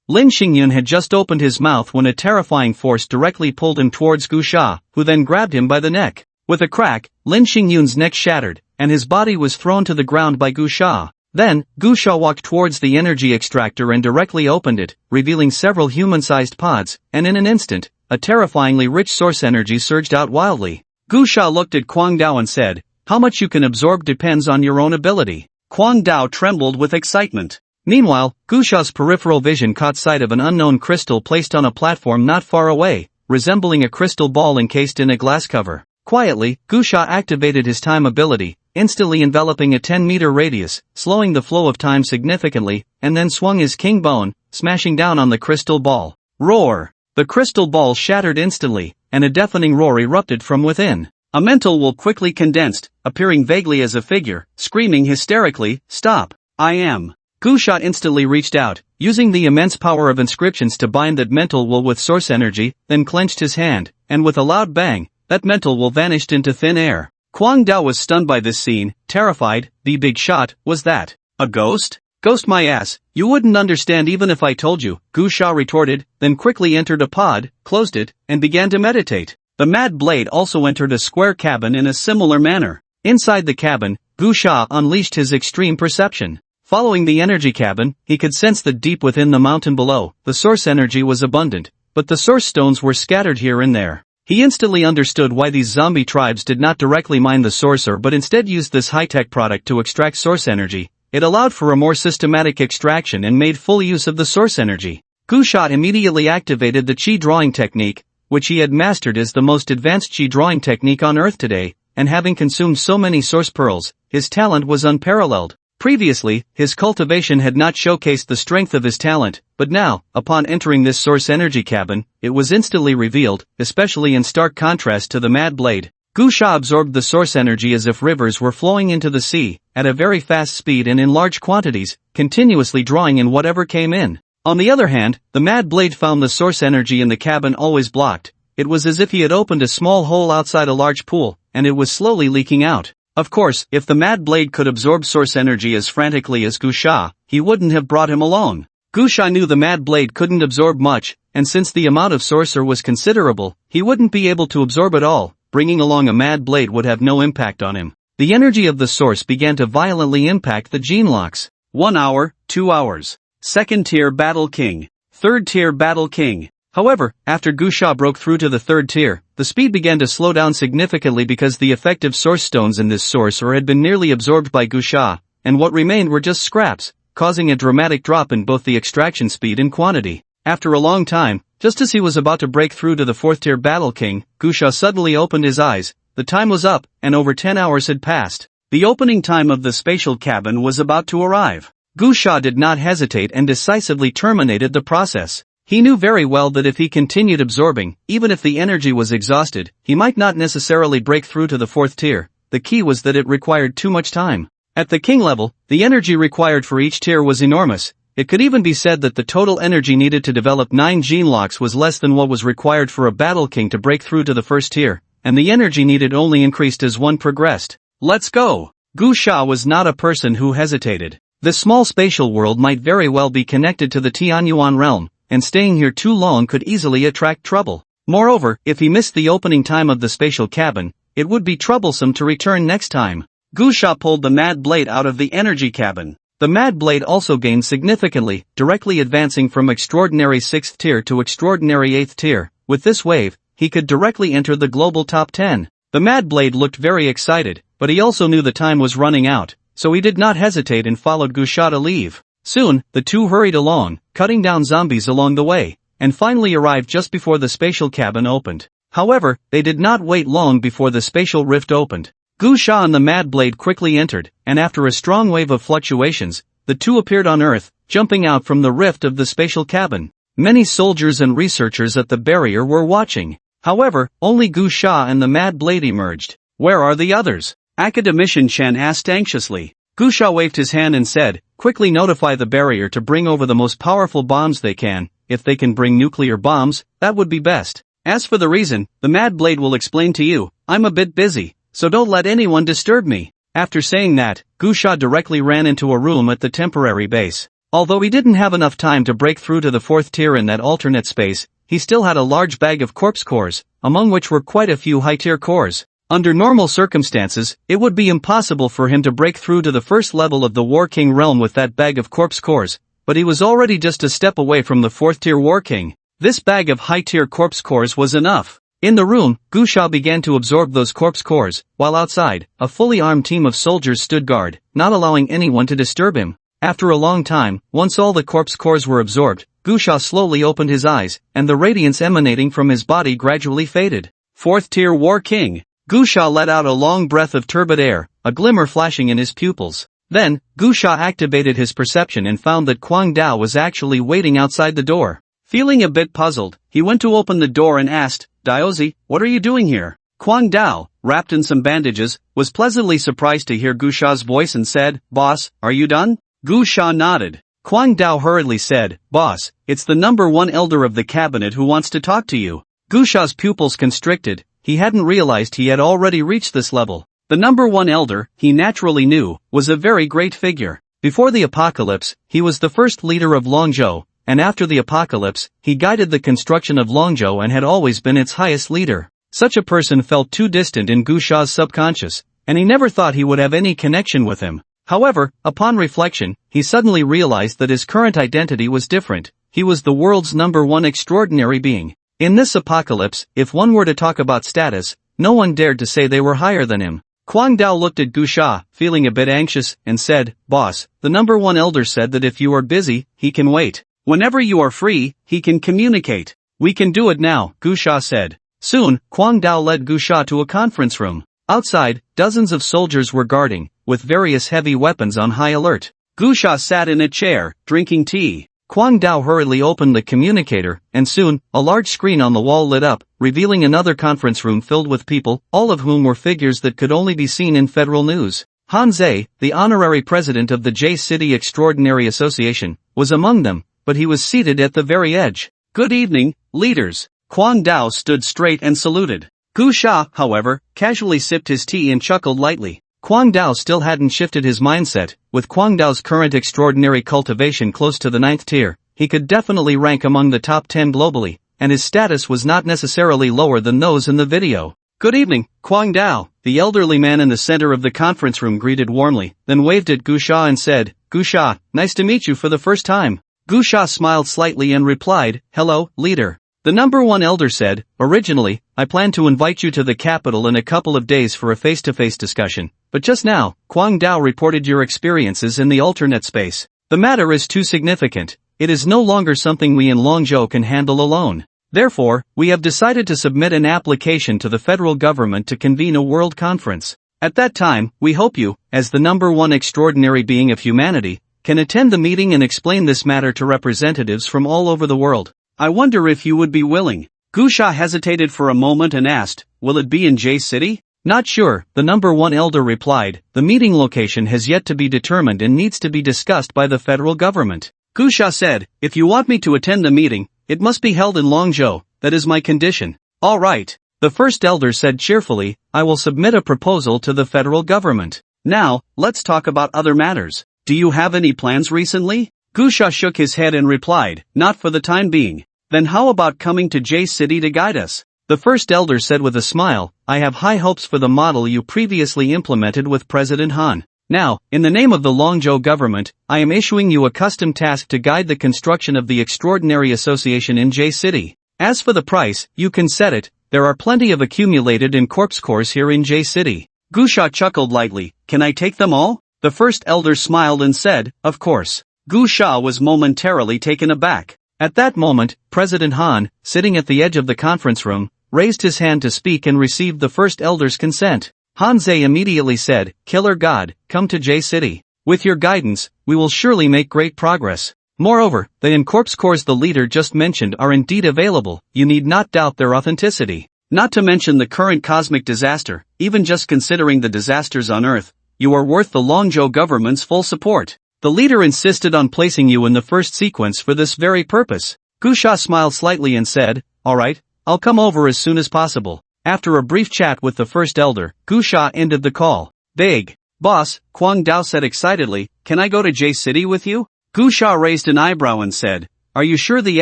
[SPEAKER 1] Lin Xingyun had just opened his mouth when a terrifying force directly pulled him towards Gu Sha, who then grabbed him by the neck. With a crack, Lin Xingyun's neck shattered, and his body was thrown to the ground by Gu Sha. Then, Gu Sha walked towards the energy extractor and directly opened it, revealing several human-sized pods, and in an instant, a terrifyingly rich source energy surged out wildly. Gu Sha looked at Kwang Dao and said, "How much you can absorb depends on your own ability." Kwang Dao trembled with excitement. Meanwhile, Gu Sha's peripheral vision caught sight of an unknown crystal placed on a platform not far away, resembling a crystal ball encased in a glass cover. Quietly, Gu Sha activated his time ability, instantly enveloping a 10-meter radius, slowing the flow of time significantly, and then swung his king bone, smashing down on the crystal ball. Roar! The crystal ball shattered instantly, and a deafening roar erupted from within. A mental will quickly condensed, appearing vaguely as a figure, screaming hysterically, "Stop! I am." Gu Sha instantly reached out, using the immense power of inscriptions to bind that mental will with source energy, then clenched his hand, and with a loud bang, that mental will vanished into thin air. Kwang Dao was stunned by this scene, terrified. "The big shot, was that a ghost?" "Ghost my ass, you wouldn't understand even if I told you," Gu Sha retorted, then quickly entered a pod, closed it, and began to meditate. The Mad Blade also entered a square cabin in a similar manner. Inside the cabin, Gu Sha unleashed his extreme perception. Following the energy cabin, he could sense that deep within the mountain below, the source energy was abundant, but the source stones were scattered here and there. He instantly understood why these zombie tribes did not directly mine the sourcer but instead used this high-tech product to extract source energy. It allowed for a more systematic extraction and made full use of the source energy. Gu Sha immediately activated the Qi drawing technique, which he had mastered as the most advanced Qi drawing technique on Earth today, and having consumed so many source pearls, his talent was unparalleled. Previously, his cultivation had not showcased the strength of his talent, but now, upon entering this source energy cabin, it was instantly revealed, especially in stark contrast to the Mad Blade. Gu Sha absorbed the source energy as if rivers were flowing into the sea, at a very fast speed and in large quantities, continuously drawing in whatever came in. On the other hand, the Mad Blade found the source energy in the cabin always blocked. It was as if he had opened a small hole outside a large pool, and it was slowly leaking out. Of course, if the Mad Blade could absorb source energy as frantically as Gu Sha, he wouldn't have brought him along. Gu Sha knew the Mad Blade couldn't absorb much, and since the amount of sorcerer was considerable, he wouldn't be able to absorb it all. Bringing along a Mad Blade would have no impact on him. The energy of the source began to violently impact the gene locks. 1 hour, 2 hours. Second tier Battle King. Third tier Battle King. However, after Gu Sha broke through to the third tier, the speed began to slow down significantly because the effective source stones in this sorcerer had been nearly absorbed by Gu Sha, and what remained were just scraps, causing a dramatic drop in both the extraction speed and quantity. After a long time, just as he was about to break through to the fourth tier Battle King, Gu Sha suddenly opened his eyes. The time was up, and over 10 hours had passed. The opening time of the spatial cabin was about to arrive. Gu Sha did not hesitate and decisively terminated the process. He knew very well that if he continued absorbing, even if the energy was exhausted, he might not necessarily break through to the fourth tier. The key was that it required too much time. At the king level, the energy required for each tier was enormous. It could even be said that the total energy needed to develop 9 gene locks was less than what was required for a battle king to break through to the first tier, and the energy needed only increased as one progressed. Let's go! Gu Sha was not a person who hesitated. This small spatial world might very well be connected to the Tianyuan realm, and staying here too long could easily attract trouble. Moreover, if he missed the opening time of the spatial cabin, it would be troublesome to return next time. Gu Sha pulled the Mad Blade out of the energy cabin. The Mad Blade also gained significantly, directly advancing from extraordinary 6th tier to extraordinary 8th tier. With this wave, he could directly enter the global top 10. The Mad Blade looked very excited, but he also knew the time was running out, so he did not hesitate and followed Gu Sha to leave. Soon, the two hurried along, cutting down zombies along the way, and finally arrived just before the spatial cabin opened. However, they did not wait long before the spatial rift opened. Gu Sha and the Mad Blade quickly entered, and after a strong wave of fluctuations, the two appeared on Earth, jumping out from the rift of the spatial cabin. Many soldiers and researchers at the barrier were watching. However, only Gu Sha and the Mad Blade emerged. Where are the others? Academician Chen asked anxiously. Gu Sha waved his hand and said, quickly notify the barrier to bring over the most powerful bombs they can. If they can bring nuclear bombs, that would be best. As for the reason, the Mad Blade will explain to you. I'm a bit busy, so don't let anyone disturb me. After saying that, Gu Sha directly ran into a room at the temporary base. Although he didn't have enough time to break through to the 4th tier in that alternate space, he still had a large bag of corpse cores, among which were quite a few high-tier cores. Under normal circumstances, it would be impossible for him to break through to the first level of the War King realm with that bag of corpse cores, but he was already just a step away from the 4th tier War King. This bag of high-tier corpse cores was enough. In the room, Gu Sha began to absorb those corpse cores, while outside, a fully armed team of soldiers stood guard, not allowing anyone to disturb him. After a long time, once all the corpse cores were absorbed, Gu Sha slowly opened his eyes, and the radiance emanating from his body gradually faded. 4th tier War King. Gu Sha let out a long breath of turbid air, a glimmer flashing in his pupils. Then, Gu Sha activated his perception and found that Kwang Dao was actually waiting outside the door. Feeling a bit puzzled, he went to open the door and asked, "Daozi, what are you doing here?" Kwang Dao, wrapped in some bandages, was pleasantly surprised to hear Gu Sha's voice and said, "Boss, are you done?" Gu Sha nodded. Kwang Dao hurriedly said, "Boss, it's the number 1 elder of the cabinet who wants to talk to you." Gu Sha's pupils constricted. He hadn't realized he had already reached this level. The number 1 elder, he naturally knew, was a very great figure. Before the apocalypse, he was the first leader of Longzhou, and after the apocalypse, he guided the construction of Longzhou and had always been its highest leader. Such a person felt too distant in Gu Sha's subconscious, and he never thought he would have any connection with him. However, upon reflection, he suddenly realized that his current identity was different. He was the world's number 1 extraordinary being. In this apocalypse, if one were to talk about status, no one dared to say they were higher than him. Kwang Dao looked at Gu Sha, feeling a bit anxious, and said, "Boss, the number 1 elder said that if you are busy, he can wait. Whenever you are free, he can communicate." "We can do it now," Gu Sha said. Soon, Kwang Dao led Gu Sha to a conference room. Outside, dozens of soldiers were guarding, with various heavy weapons on high alert. Gu Sha sat in a chair, drinking tea. Kwang Dao hurriedly opened the communicator, and soon, a large screen on the wall lit up, revealing another conference room filled with people, all of whom were figures that could only be seen in federal news. Han Zhe, the honorary president of the J-City Extraordinary Association, was among them, but he was seated at the very edge. "Good evening, leaders." Kwang Dao stood straight and saluted. Gu Sha, however, casually sipped his tea and chuckled lightly. Kwang Dao still hadn't shifted his mindset. With Kwang Dao's current extraordinary cultivation close to the 9th tier, he could definitely rank among the top 10 globally, and his status was not necessarily lower than those in the video. "Good evening, Kwang Dao." The elderly man in the center of the conference room greeted warmly, then waved at Gu Sha and said, "Gu Sha, nice to meet you for the first time." Gu Sha smiled slightly and replied, "Hello, leader." The number 1 elder said, "Originally, I planned to invite you to the capital in a couple of days for a face-to-face discussion, but just now, Kwang Dao reported your experiences in the alternate space. The matter is too significant. It is no longer something we in Longzhou can handle alone. Therefore, we have decided to submit an application to the federal government to convene a world conference. At that time, we hope you, as the number 1 extraordinary being of humanity, can attend the meeting and explain this matter to representatives from all over the world. I wonder if you would be willing." Gu Sha hesitated for a moment and asked, "Will it be in J-City?" "Not sure," the number 1 elder replied. "The meeting location has yet to be determined and needs to be discussed by the federal government." Gu Sha said, "If you want me to attend the meeting, it must be held in Longzhou. That is my condition." "All right." The first elder said cheerfully, "I will submit a proposal to the federal government. Now, let's talk about other matters. Do you have any plans recently?" Gu Sha shook his head and replied, "Not for the time being." "Then how about coming to J-City to guide us?" The first elder said with a smile, "I have high hopes for the model you previously implemented with President Han. Now, in the name of the Longzhou government, I am issuing you a custom task to guide the construction of the Extraordinary Association in J-City. As for the price, you can set it. There are plenty of accumulated in corpse cores here in J-City." Gu Sha chuckled lightly. "Can I take them all?" The first elder smiled and said, "Of course." Gu Sha was momentarily taken aback. At that moment, President Han, sitting at the edge of the conference room, raised his hand to speak and received the first elder's consent. Han Zhe immediately said, "Killer God, come to J-City. With your guidance, we will surely make great progress. Moreover, the corpse cores the leader just mentioned are indeed available. You need not doubt their authenticity. Not to mention the current cosmic disaster, even just considering the disasters on Earth, you are worth the Longzhou government's full support. The leader insisted on placing you in the first sequence for this very purpose." Gu Sha smiled slightly and said, "All right, I'll come over as soon as possible." After a brief chat with the first elder, Gu Sha ended the call. "Big boss," Kwang Dao said excitedly, "can I go to J-City with you?" Gu Sha raised an eyebrow and said, "Are you sure the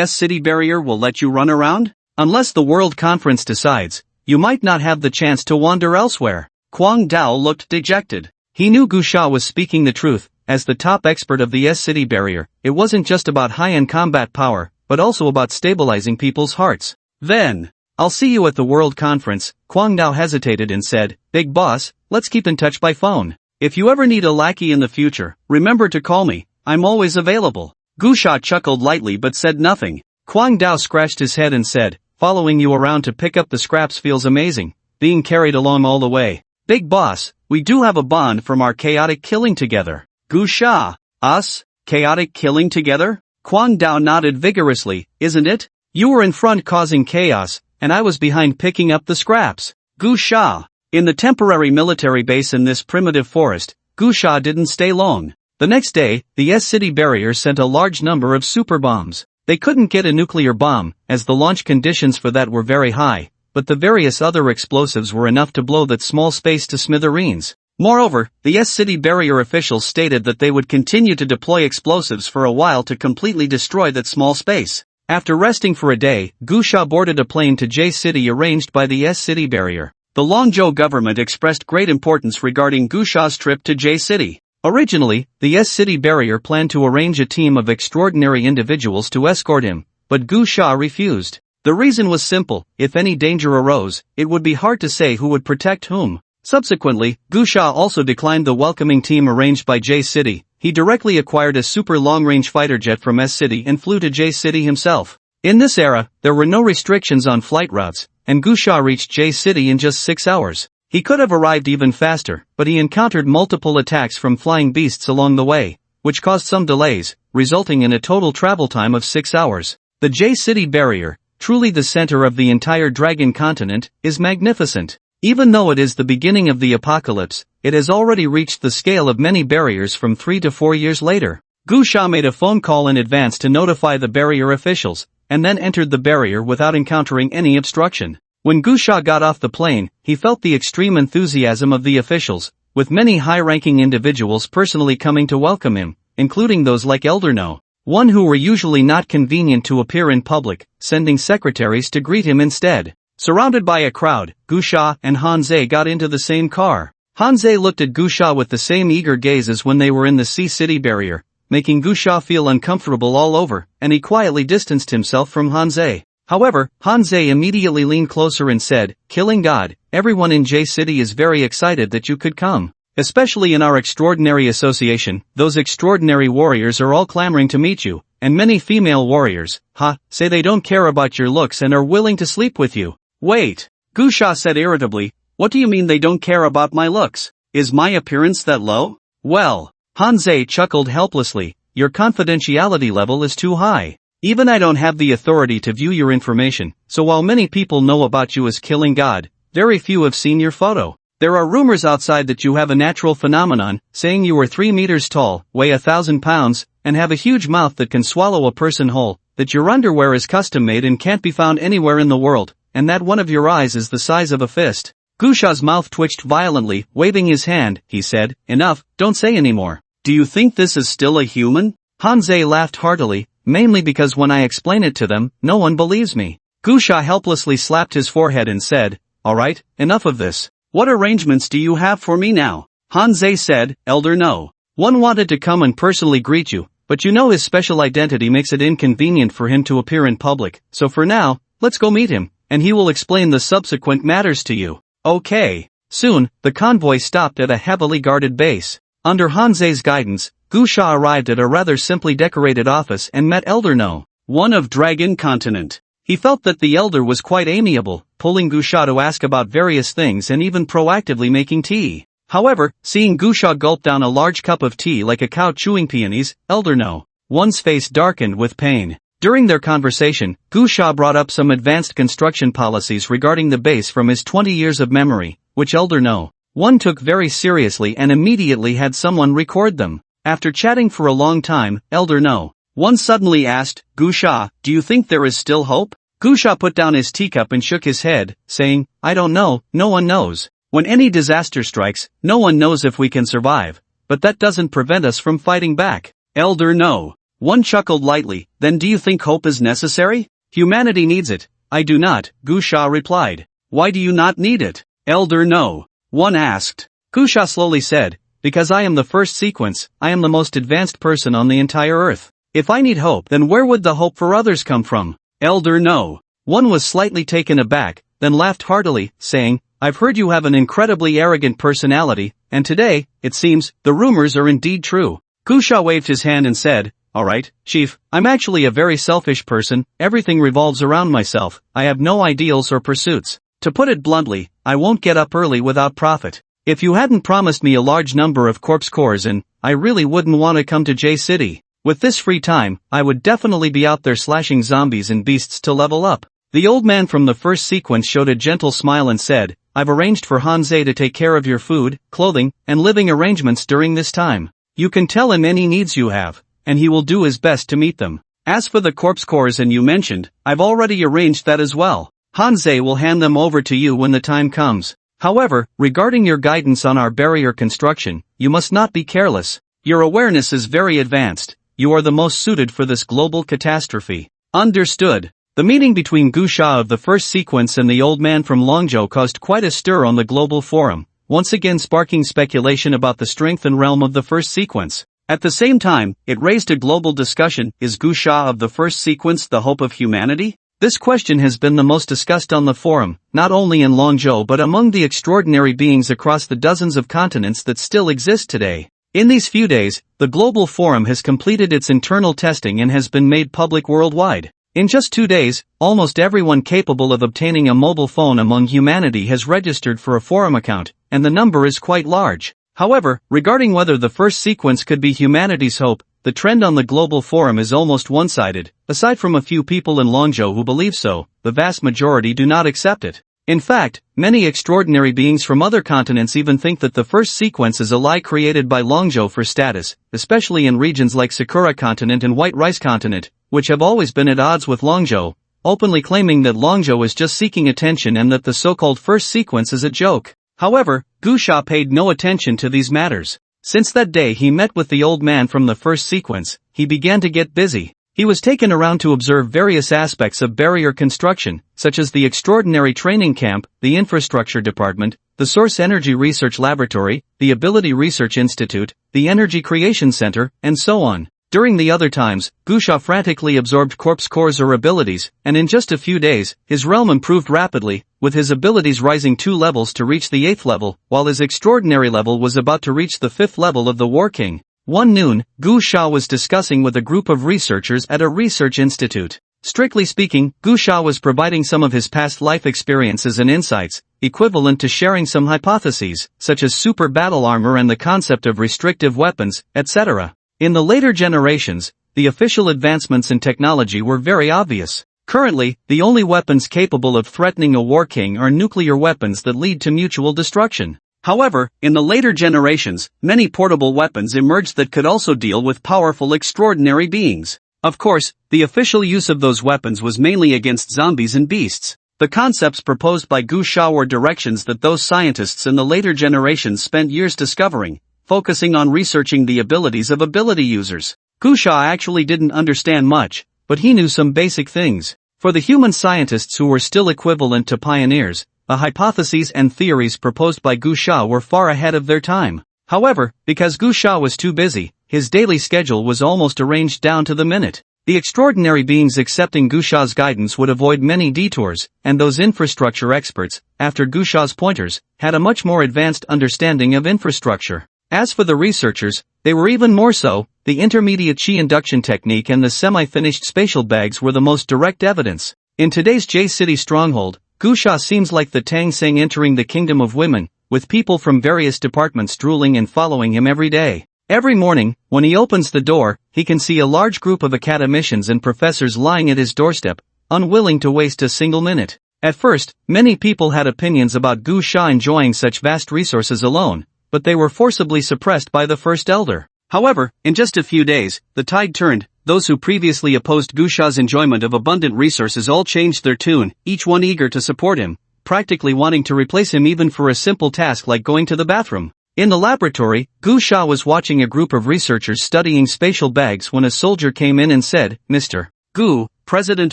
[SPEAKER 1] S-City barrier will let you run around? Unless the World Conference decides, you might not have the chance to wander elsewhere." Kwang Dao looked dejected. He knew Gu Sha was speaking the truth. As the top expert of the S-City barrier, it wasn't just about high-end combat power, but also about stabilizing people's hearts. "Then, I'll see you at the World Conference." Kwang Dao hesitated and said, "Big boss, let's keep in touch by phone. If you ever need a lackey in the future, remember to call me. I'm always available." Gu Sha chuckled lightly but said nothing. Kwang Dao scratched his head and said, "Following you around to pick up the scraps feels amazing, being carried along all the way. Big boss, we do have a bond from our chaotic killing together." Gu Sha, "Us? Chaotic killing together?" Kwang Dao nodded vigorously. "Isn't it? You were in front causing chaos, and I was behind picking up the scraps." Gu Sha. In the temporary military base in this primitive forest, Gu Sha didn't stay long. The next day, the S-City barrier sent a large number of super bombs. They couldn't get a nuclear bomb, as the launch conditions for that were very high, but the various other explosives were enough to blow that small space to smithereens. Moreover, the S-City barrier officials stated that they would continue to deploy explosives for a while to completely destroy that small space. After resting for a day, Gu Sha boarded a plane to J-City arranged by the S-City barrier. The Longzhou government expressed great importance regarding Gu Sha's trip to J-City. Originally, the S-City barrier planned to arrange a team of extraordinary individuals to escort him, but Gu Sha refused. The reason was simple: if any danger arose, it would be hard to say who would protect whom. Subsequently, Gu Sha also declined the welcoming team arranged by J-City. He directly acquired a super long-range fighter jet from S-City and flew to J-City himself. In this era, there were no restrictions on flight routes, and Gu Sha reached J-City in just 6 hours. He could have arrived even faster, but he encountered multiple attacks from flying beasts along the way, which caused some delays, resulting in a total travel time of 6 hours. The J-City barrier, truly the center of the entire Dragon continent, is magnificent. Even though it is the beginning of the apocalypse, it has already reached the scale of many barriers from 3 to 4 years later. Gu Sha made a phone call in advance to notify the barrier officials, and then entered the barrier without encountering any obstruction. When Gu Sha got off the plane, he felt the extreme enthusiasm of the officials, with many high-ranking individuals personally coming to welcome him, including those like Elder No, one who were usually not convenient to appear in public, sending secretaries to greet him instead. Surrounded by a crowd, Gu Sha and Hanzei got into the same car. Hanzei looked at Gu Sha with the same eager gaze as when they were in the C-City barrier, making Gu Sha feel uncomfortable all over, and he quietly distanced himself from Hanzei. However, Hanzei immediately leaned closer and said, "Killing God, everyone in J-City is very excited that you could come. Especially in our extraordinary association, those extraordinary warriors are all clamoring to meet you, and many female warriors, say they don't care about your looks and are willing to sleep with you." "Wait," Gu Sha said irritably, "what do you mean they don't care about my looks? Is my appearance that low?" "Well," Hanzei chuckled helplessly, "your confidentiality level is too high. Even I don't have the authority to view your information, so while many people know about you as Killing God, very few have seen your photo. There are rumors outside that you have a natural phenomenon, saying you are 3 meters tall, weigh 1,000 pounds, and have a huge mouth that can swallow a person whole, that your underwear is custom-made and can't be found anywhere in the world, and that one of your eyes is the size of a fist." Gu Sha's mouth twitched violently. Waving his hand, he said, "Enough, don't say anymore. Do you think this is still a human?" Hanzei laughed heartily, mainly because when I explain it to them, no one believes me. Gu Sha helplessly slapped his forehead and said, "Alright, enough of this. What arrangements do you have for me now?" Hanzei said, "Elder No. One wanted to come and personally greet you, but you know his special identity makes it inconvenient for him to appear in public, so for now, let's go meet him, and he will explain the subsequent matters to you." "Okay." Soon, the convoy stopped at a heavily guarded base. Under Hanzei's guidance, Gu Sha arrived at a rather simply decorated office and met Elder No, one of Dragon Continent. He felt that the elder was quite amiable, pulling Gu Sha to ask about various things and even proactively making tea. However, seeing Gu Sha gulp down a large cup of tea like a cow chewing peonies, Elder No, one's face darkened with pain. During their conversation, Gu Sha brought up some advanced construction policies regarding the base from his 20 years of memory, which Elder No, one took very seriously and immediately had someone record them. After chatting for a long time, Elder No, one suddenly asked, "Gu Sha, do you think there is still hope?" Gu Sha put down his teacup and shook his head, saying, "I don't know, no one knows. When any disaster strikes, no one knows if we can survive, but that doesn't prevent us from fighting back." Elder No, One chuckled lightly. Then do you think hope is necessary? Humanity needs it. I do not, Gu Sha replied. Why do you not need it? Elder No. One asked. Gu Sha slowly said, because I am the first sequence, I am the most advanced person on the entire earth. If I need hope, then where would the hope for others come from? Elder No. One was slightly taken aback, then laughed heartily, saying, I've heard you have an incredibly arrogant personality, and today, it seems, the rumors are indeed true. Gu Sha waved his hand and said, Alright, Chief, I'm actually a very selfish person, everything revolves around myself, I have no ideals or pursuits. To put it bluntly, I won't get up early without profit. If you hadn't promised me a large number of corpse cores and, I really wouldn't want to come to J City. With this free time, I would definitely be out there slashing zombies and beasts to level up. The old man from the first sequence showed a gentle smile and said, I've arranged for Hanzei to take care of your food, clothing, and living arrangements during this time. You can tell him any needs you have, and he will do his best to meet them. As for the corpse cores and you mentioned, I've already arranged that as well. Hanzei will hand them over to you when the time comes. However, regarding your guidance on our barrier construction, you must not be careless. Your awareness is very advanced. You are the most suited for this global catastrophe. Understood. The meeting between Gu Sha of the first sequence and the old man from Longzhou caused quite a stir on the global forum, once again sparking speculation about the strength and realm of the first sequence. At the same time, it raised a global discussion, is Gu Sha of the first sequence the hope of humanity? This question has been the most discussed on the forum, not only in Longzhou but among the extraordinary beings across the dozens of continents that still exist today. In these few days, the global forum has completed its internal testing and has been made public worldwide. In just 2 days, almost everyone capable of obtaining a mobile phone among humanity has registered for a forum account, and the number is quite large. However, regarding whether the first sequence could be humanity's hope, the trend on the global forum is almost one-sided. Aside from a few people in Longzhou who believe so, the vast majority do not accept it. In fact, many extraordinary beings from other continents even think that the first sequence is a lie created by Longzhou for status, especially in regions like Sakura Continent and White Rice Continent, which have always been at odds with Longzhou, openly claiming that Longzhou is just seeking attention and that the so-called first sequence is a joke. However, Gu Sha paid no attention to these matters. Since that day he met with the old man from the first sequence, he began to get busy. He was taken around to observe various aspects of barrier construction, such as the extraordinary training camp, the infrastructure department, the source energy research laboratory, the ability research institute, the energy creation center, and so on. During the other times, Gu Sha frantically absorbed corpse cores or abilities, and in just a few days, his realm improved rapidly, with his abilities rising 2 levels to reach the 8th level, while his extraordinary level was about to reach the 5th level of the War King. One noon, Gu Sha was discussing with a group of researchers at a research institute. Strictly speaking, Gu Sha was providing some of his past life experiences and insights, equivalent to sharing some hypotheses, such as super battle armor and the concept of restrictive weapons, etc. In the later generations, the official advancements in technology were very obvious. Currently, the only weapons capable of threatening a war king are nuclear weapons that lead to mutual destruction. However, in the later generations, many portable weapons emerged that could also deal with powerful extraordinary beings. Of course, the official use of those weapons was mainly against zombies and beasts. The concepts proposed by Gu Sha were directions that those scientists in the later generations spent years discovering, focusing on researching the abilities of ability users. Gu Sha actually didn't understand much, but he knew some basic things. For the human scientists who were still equivalent to pioneers, the hypotheses and theories proposed by Gu Sha were far ahead of their time. However, because Gu Sha was too busy, his daily schedule was almost arranged down to the minute. The extraordinary beings accepting Gu Sha's guidance would avoid many detours, and those infrastructure experts, after Gu Sha's pointers, had a much more advanced understanding of infrastructure. As for the researchers, they were even more so. The intermediate chi induction technique and the semi-finished spatial bags were the most direct evidence. In today's J City stronghold, Gu Sha seems like the Tang Seng entering the kingdom of women, with people from various departments drooling and following him every day. Every morning, when he opens the door, he can see a large group of academicians and professors lying at his doorstep, unwilling to waste a single minute. At first, many people had opinions about Gu Sha enjoying such vast resources alone, but they were forcibly suppressed by the first elder. However, in just a few days, the tide turned. Those who previously opposed Gu Sha's enjoyment of abundant resources all changed their tune, each one eager to support him, practically wanting to replace him even for a simple task like going to the bathroom. In the laboratory, Gu Sha was watching a group of researchers studying spatial bags when a soldier came in and said, "Mr. Gu, President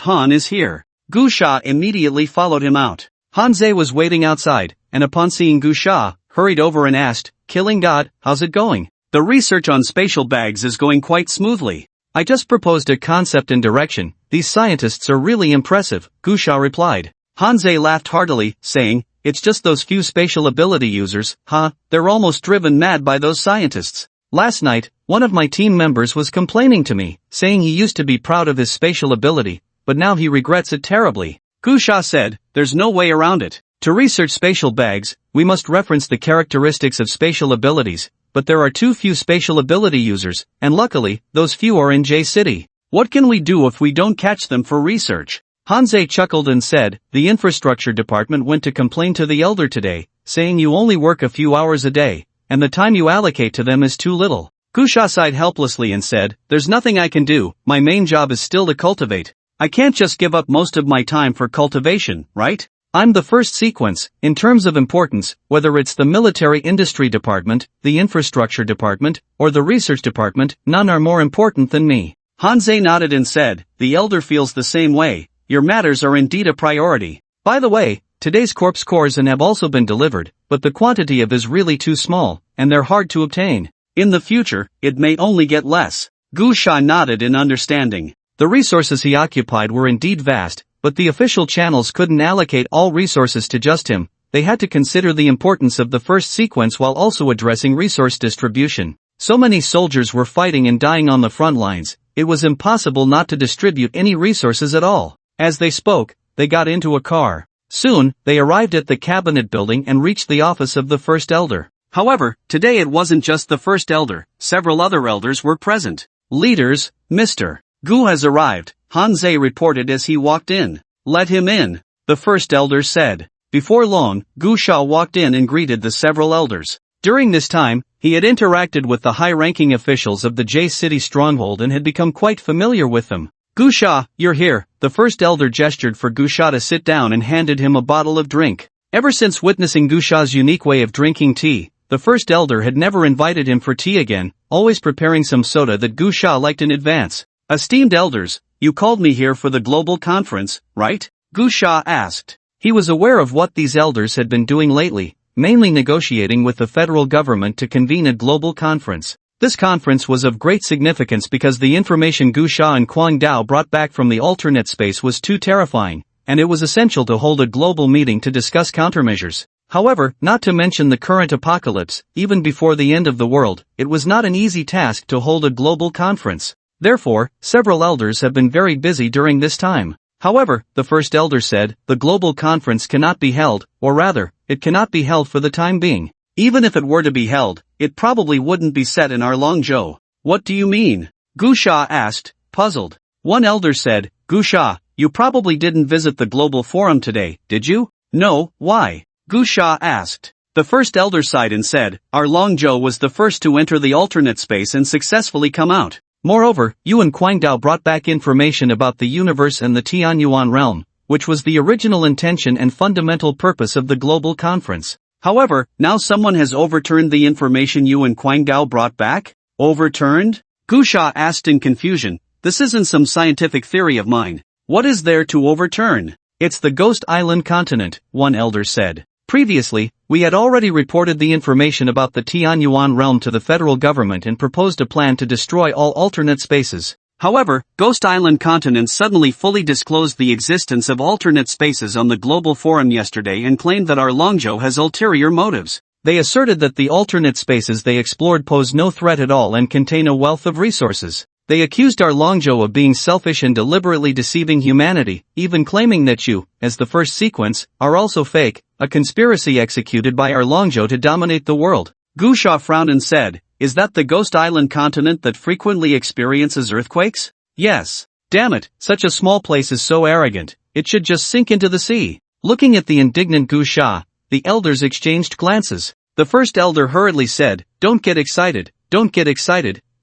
[SPEAKER 1] Han is here." Gu Sha immediately followed him out. Hanze was waiting outside, and upon seeing Gu Sha, hurried over and asked, "Killing God, how's it going?" "The research on spatial bags is going quite smoothly. I just proposed a concept and direction. These scientists are really impressive," Gu Sha replied. Hanze laughed heartily, saying, "It's just those few spatial ability users, huh? They're almost driven mad by those scientists. Last night, one of my team members was complaining to me, saying he used to be proud of his spatial ability, but now he regrets it terribly." Gu Sha said, "There's no way around it. To research spatial bags, we must reference the characteristics of spatial abilities, but there are too few spatial ability users, and luckily, those few are in J City. What can we do if we don't catch them for research?" Hanze chuckled and said, "The infrastructure department went to complain to the elder today, saying you only work a few hours a day, and the time you allocate to them is too little." Gu Sha sighed helplessly and said, "There's nothing I can do, my main job is still to cultivate. I can't just give up most of my time for cultivation, right? I'm the first sequence, in terms of importance, whether it's the military industry department, the infrastructure department, or the research department, none are more important than me." Hanze nodded and said, "The elder feels the same way. Your matters are indeed a priority. By the way, today's corpse cores have also been delivered, but the quantity of is really too small, and they're hard to obtain. In the future, it may only get less." Gu Sha nodded in understanding. The resources he occupied were indeed vast, but the official channels couldn't allocate all resources to just him. They had to consider the importance of the first sequence while also addressing resource distribution. So many soldiers were fighting and dying on the front lines, it was impossible not to distribute any resources at all. As they spoke, they got into a car. Soon, they arrived at the cabinet building and reached the office of the first elder. However, today it wasn't just the first elder, several other elders were present. "Leaders, Mr. Gu has arrived," Hanze reported as he walked in. "Let him in," the first elder said. Before long, Gu Sha walked in and greeted the several elders. During this time, he had interacted with the high-ranking officials of the J City stronghold and had become quite familiar with them. "Gu Sha, you're here," the first elder gestured for Gu Sha to sit down and handed him a bottle of drink. Ever since witnessing Gu Sha's unique way of drinking tea, the first elder had never invited him for tea again, always preparing some soda that Gu Sha liked in advance. "Esteemed elders, you called me here for the global conference, right?" Gu Sha asked. He was aware of what these elders had been doing lately, mainly negotiating with the federal government to convene a global conference. This conference was of great significance because the information Gu Sha and Kwang Dao brought back from the alternate space was too terrifying, and it was essential to hold a global meeting to discuss countermeasures. However, not to mention the current apocalypse, even before the end of the world, it was not an easy task to hold a global conference. Therefore, several elders have been very busy during this time. However, the first elder said, the global conference cannot be held, or rather, it cannot be held for the time being. Even if it were to be held, it probably wouldn't be set in our Longzhou. "What do you mean?" Gu Sha asked, puzzled. One elder said, "Gu Sha, you probably didn't visit the global forum today, did you?" "No, why?" Gu Sha asked. The first elder sighed and said, "Our Longzhou was the first to enter the alternate space and successfully come out. Moreover, you and Kwang Dao brought back information about the universe and the Tianyuan realm, which was the original intention and fundamental purpose of the global conference. However, now someone has overturned the information you and Kwang Dao brought back?" "Overturned?" Gu Sha asked in confusion. "This isn't some scientific theory of mine. What is there to overturn?" "It's the Ghost Island continent," one elder said. "Previously, we had already reported the information about the Tianyuan realm to the federal government and proposed a plan to destroy all alternate spaces. However, Ghost Island continent suddenly fully disclosed the existence of alternate spaces on the global forum yesterday and claimed that our Longzhou has ulterior motives. They asserted that the alternate spaces they explored pose no threat at all and contain a wealth of resources. They accused our Longzhou of being selfish and deliberately deceiving humanity, even claiming that you, as the first sequence, are also fake, a conspiracy executed by our Longzhou to dominate the world." Gu Sha frowned and said, "Is that the Ghost Island continent that frequently experiences earthquakes?" "Yes. Damn it, such a small place is so arrogant, it should just sink into the sea." Looking at the indignant Gu Sha, the elders exchanged glances. The first elder hurriedly said, "Don't get excited,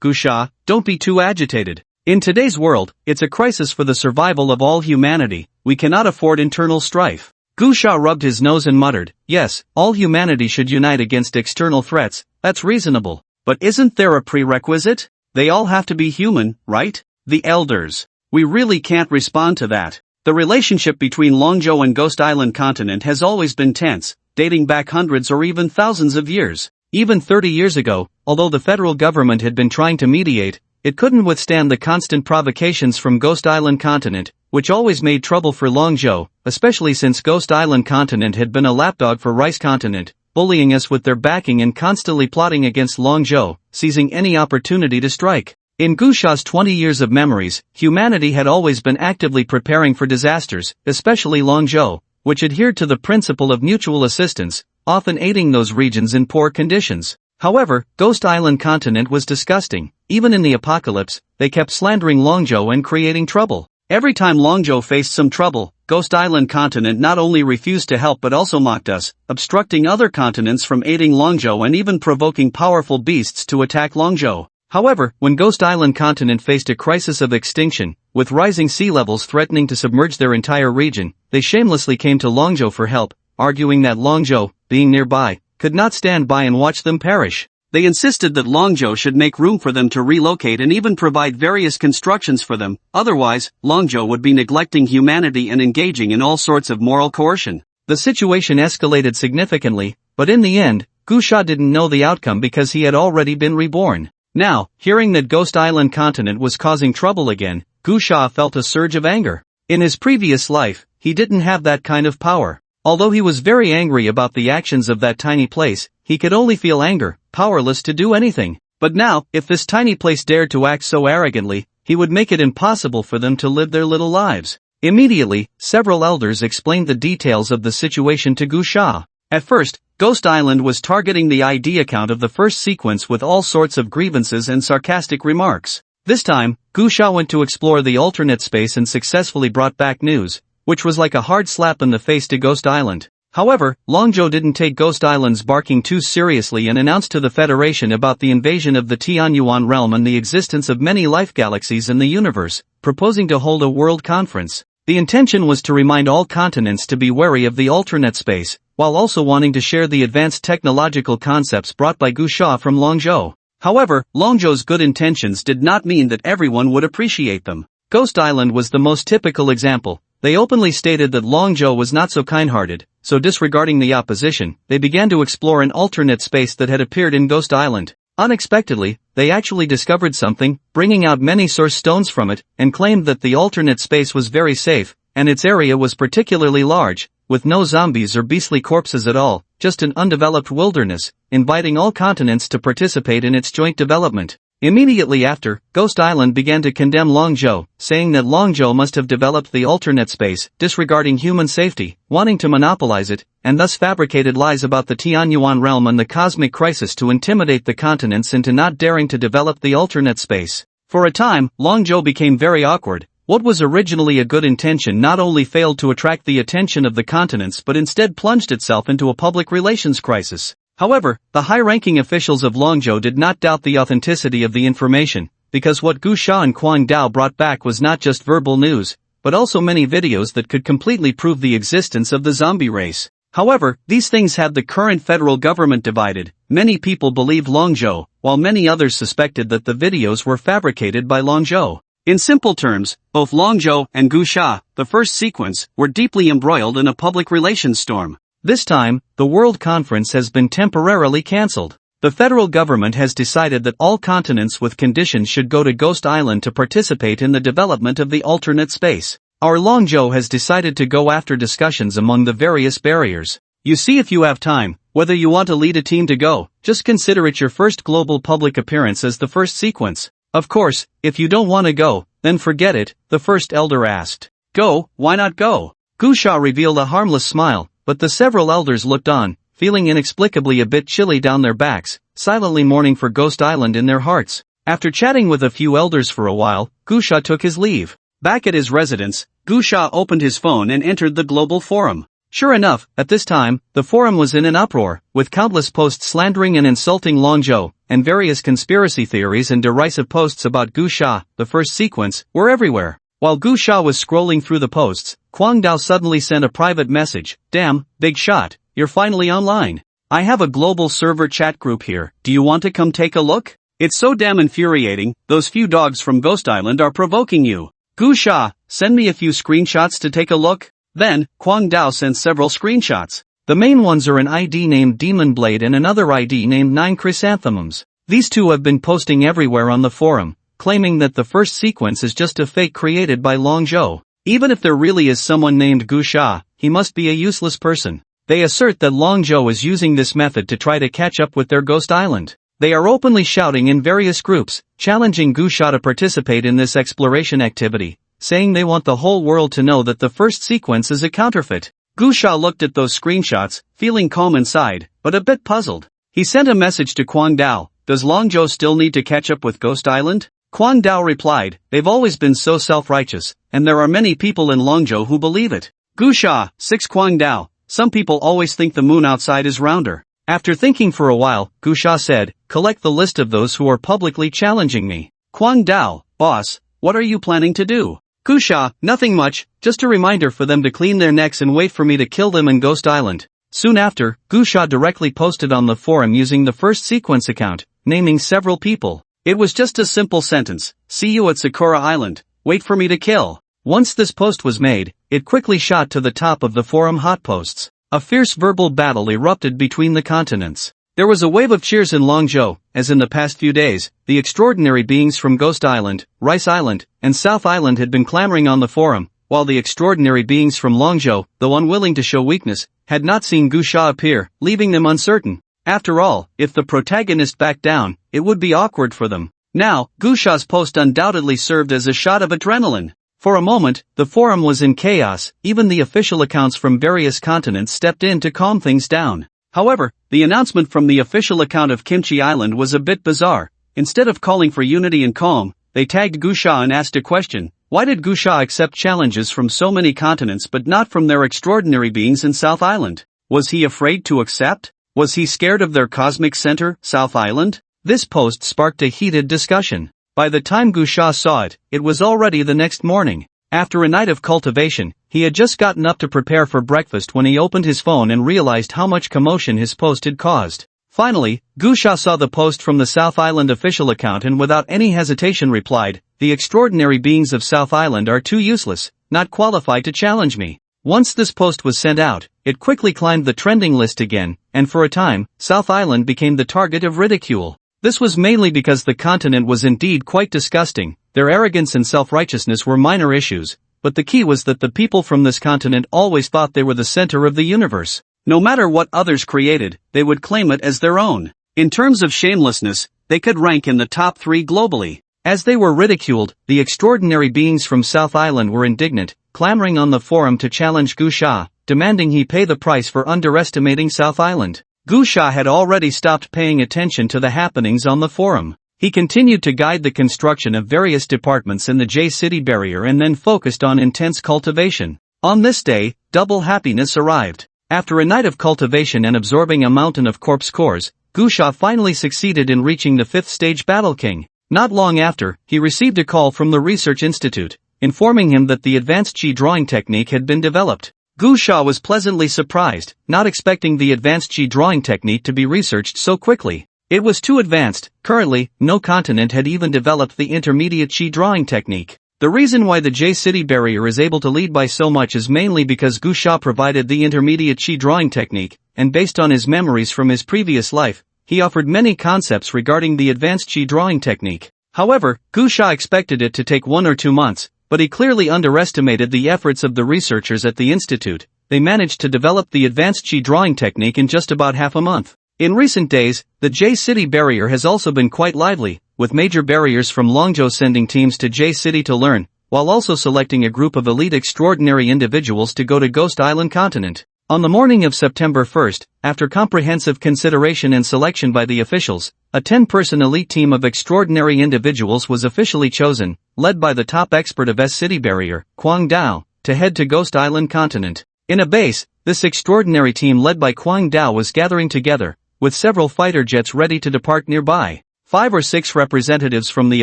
[SPEAKER 1] Gu Sha, don't be too agitated. In today's world, it's a crisis for the survival of all humanity, we cannot afford internal strife. Gu Sha rubbed his nose and muttered, "Yes, all humanity should unite against external threats, that's reasonable. But isn't there a prerequisite? They all have to be human, right? The elders. We really can't respond to that." The relationship between Longzhou and Ghost Island continent has always been tense, dating back hundreds or even thousands of years. Even 30 years ago, although the federal government had been trying to mediate, it couldn't withstand the constant provocations from Ghost Island continent, which always made trouble for Longzhou, especially since Ghost Island continent had been a lapdog for Rice continent, bullying us with their backing and constantly plotting against Longzhou, seizing any opportunity to strike. In Gu Sha's 20 years of memories, humanity had always been actively preparing for disasters, especially Longzhou, which adhered to the principle of mutual assistance, often aiding those regions in poor conditions. However, Ghost Island continent was disgusting. Even in the apocalypse, they kept slandering Longzhou and creating trouble. Every time Longzhou faced some trouble, Ghost Island continent not only refused to help but also mocked us, obstructing other continents from aiding Longzhou and even provoking powerful beasts to attack Longzhou. However, when Ghost Island continent faced a crisis of extinction, with rising sea levels threatening to submerge their entire region, they shamelessly came to Longzhou for help, arguing that Longzhou, being nearby, could not stand by and watch them perish. They insisted that Longzhou should make room for them to relocate and even provide various constructions for them, otherwise, Longzhou would be neglecting humanity and engaging in all sorts of moral coercion. The situation escalated significantly, but in the end, Gu Sha didn't know the outcome because he had already been reborn. Now, hearing that Ghost Island continent was causing trouble again, Gu Sha felt a surge of anger. In his previous life, he didn't have that kind of power. Although he was very angry about the actions of that tiny place, he could only feel anger, powerless to do anything. But now, if this tiny place dared to act so arrogantly, he would make it impossible for them to live their little lives. Immediately, several elders explained the details of the situation to Gu Sha. At first, Ghost Island was targeting the ID account of the first sequence with all sorts of grievances and sarcastic remarks. This time, Gu Sha went to explore the alternate space and successfully brought back news, which was like a hard slap in the face to Ghost Island. However, Longzhou didn't take Ghost Island's barking too seriously and announced to the Federation about the invasion of the Tianyuan realm and the existence of many life galaxies in the universe, proposing to hold a world conference. The intention was to remind all continents to be wary of the alternate space, while also wanting to share the advanced technological concepts brought by Gu Sha from Longzhou. However, Longzhou's good intentions did not mean that everyone would appreciate them. Ghost Island was the most typical example. They openly stated that Longzhou was not so kind-hearted, so disregarding the opposition, they began to explore an alternate space that had appeared in Ghost Island. Unexpectedly, they actually discovered something, bringing out many source stones from it, and claimed that the alternate space was very safe, and its area was particularly large, with no zombies or beastly corpses at all, just an undeveloped wilderness, inviting all continents to participate in its joint development. Immediately after, Ghost Island began to condemn Longzhou, saying that Longzhou must have developed the alternate space, disregarding human safety, wanting to monopolize it, and thus fabricated lies about the Tianyuan realm and the cosmic crisis to intimidate the continents into not daring to develop the alternate space. For a time, Longzhou became very awkward. What was originally a good intention not only failed to attract the attention of the continents but instead plunged itself into a public relations crisis. However, the high-ranking officials of Longzhou did not doubt the authenticity of the information, because what Gu Sha and Quang Dao brought back was not just verbal news, but also many videos that could completely prove the existence of the zombie race. However, these things had the current federal government divided. Many people believed Longzhou, while many others suspected that the videos were fabricated by Longzhou. In simple terms, both Longzhou and Gu Sha, the first sequence, were deeply embroiled in a public relations storm. This time, the World Conference has been temporarily cancelled. The federal government has decided that all continents with conditions should go to Ghost Island to participate in the development of the alternate space. Our Longzhou has decided to go after discussions among the various barriers. You see, if you have time, whether you want to lead a team to go, just consider it your first global public appearance as the first sequence. Of course, if you don't want to go, then forget it, the first elder asked. Go, why not go? Gu Sha revealed a harmless smile, but the several elders looked on, feeling inexplicably a bit chilly down their backs, silently mourning for Ghost Island in their hearts. After chatting with a few elders for a while, Gu Sha took his leave. Back at his residence, Gu Sha opened his phone and entered the global forum. Sure enough, at this time, the forum was in an uproar, with countless posts slandering and insulting Longzhou, and various conspiracy theories and derisive posts about Gu Sha, the first sequence, were everywhere. While Gu Sha was scrolling through the posts, Kwang Dao suddenly sent a private message. Damn, big shot, you're finally online. I have a global server chat group here, do you want to come take a look? It's so damn infuriating, those few dogs from Ghost Island are provoking you. Gu Sha, send me a few screenshots to take a look. Then, Kwang Dao sent several screenshots. The main ones are an ID named Demon Blade and another ID named 9 Chrysanthemums. These two have been posting everywhere on the forum, claiming that the first sequence is just a fake created by Long Zhou. Even if there really is someone named Gu Sha, he must be a useless person. They assert that Long Zhou is using this method to try to catch up with their Ghost Island. They are openly shouting in various groups, challenging Gu Sha to participate in this exploration activity, saying they want the whole world to know that the first sequence is a counterfeit. Gu Sha looked at those screenshots, feeling calm inside, but a bit puzzled. He sent a message to Kwang Dao, does Long Zhou still need to catch up with Ghost Island? Kwang Dao replied, they've always been so self-righteous, and there are many people in Long Zhou who believe it. Gu Sha, 6 Kwang Dao. Some people always think the moon outside is rounder. After thinking for a while, Gu Sha said, collect the list of those who are publicly challenging me. Kwang Dao, boss, what are you planning to do? Gu Sha, nothing much, just a reminder for them to clean their necks and wait for me to kill them in Ghost Island. Soon after, Gu Sha directly posted on the forum using the first sequence account, naming several people. It was just a simple sentence, see you at Sakura Island, wait for me to kill. Once this post was made, it quickly shot to the top of the forum hotposts. A fierce verbal battle erupted between the continents. There was a wave of cheers in Long Zhou, as in the past few days, the extraordinary beings from Ghost Island, Rice Island, and South Island had been clamoring on the forum, while the extraordinary beings from Long Zhou, though unwilling to show weakness, had not seen Gu Sha appear, leaving them uncertain. After all, if the protagonist backed down, it would be awkward for them. Now, Gu Sha's post undoubtedly served as a shot of adrenaline. For a moment, the forum was in chaos, even the official accounts from various continents stepped in to calm things down. However, the announcement from the official account of Kimchi Island was a bit bizarre. Instead of calling for unity and calm, they tagged Gu Sha and asked a question. Why did Gu Sha accept challenges from so many continents but not from their extraordinary beings in South Island? Was he afraid to accept? Was he scared of their cosmic center, South Island? This post sparked a heated discussion. By the time Gu Sha saw it, it was already the next morning. After a night of cultivation, he had just gotten up to prepare for breakfast when he opened his phone and realized how much commotion his post had caused. Finally, Gu Sha saw the post from the South Island official account and without any hesitation replied, the extraordinary beings of South Island are too useless, not qualified to challenge me. Once this post was sent out, it quickly climbed the trending list again, and for a time, South Island became the target of ridicule. This was mainly because the continent was indeed quite disgusting, their arrogance and self-righteousness were minor issues, but the key was that the people from this continent always thought they were the center of the universe. No matter what others created, they would claim it as their own. In terms of shamelessness, they could rank in the top 3 globally. As they were ridiculed, the extraordinary beings from South Island were indignant, clamoring on the forum to challenge Gu Sha, demanding he pay the price for underestimating South Island. Gu Sha had already stopped paying attention to the happenings on the forum. He continued to guide the construction of various departments in the J-City barrier and then focused on intense cultivation. On this day, double happiness arrived. After a night of cultivation and absorbing a mountain of corpse cores, Gu Sha finally succeeded in reaching the 5th stage Battle King. Not long after, he received a call from the Research Institute, informing him that the advanced Chi drawing technique had been developed. Gu Sha was pleasantly surprised, not expecting the advanced Chi drawing technique to be researched so quickly. It was too advanced. Currently, no continent had even developed the intermediate Chi drawing technique. The reason why the J-City barrier is able to lead by so much is mainly because Gu Sha provided the intermediate Chi drawing technique, and based on his memories from his previous life, he offered many concepts regarding the advanced Chi drawing technique. However, Gu Sha expected it to take 1 or 2 months, but he clearly underestimated the efforts of the researchers at the institute. They managed to develop the advanced Chi drawing technique in just about half a month. In recent days, the J-City barrier has also been quite lively, with major barriers from Longzhou sending teams to J-City to learn, while also selecting a group of elite extraordinary individuals to go to Ghost Island continent. On the morning of September 1st, after comprehensive consideration and selection by the officials, a 10-person elite team of extraordinary individuals was officially chosen, led by the top expert of S-City barrier, Kwang Dao, to head to Ghost Island continent. In a base, this extraordinary team led by Kwang Dao was gathering together, with several fighter jets ready to depart nearby. 5 or 6 representatives from the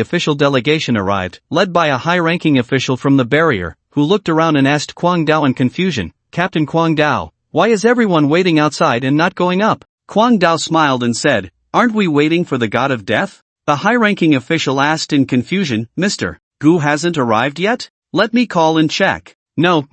[SPEAKER 1] official delegation arrived, led by a high-ranking official from the barrier, who looked around and asked Kwang Dao in confusion, "Captain Kwang Dao, why is everyone waiting outside and not going up?" Kwang Dao smiled and said, "Aren't we waiting for the god of death?" The high-ranking official asked in confusion, "Mr. Gu hasn't arrived yet? Let me call and check." No,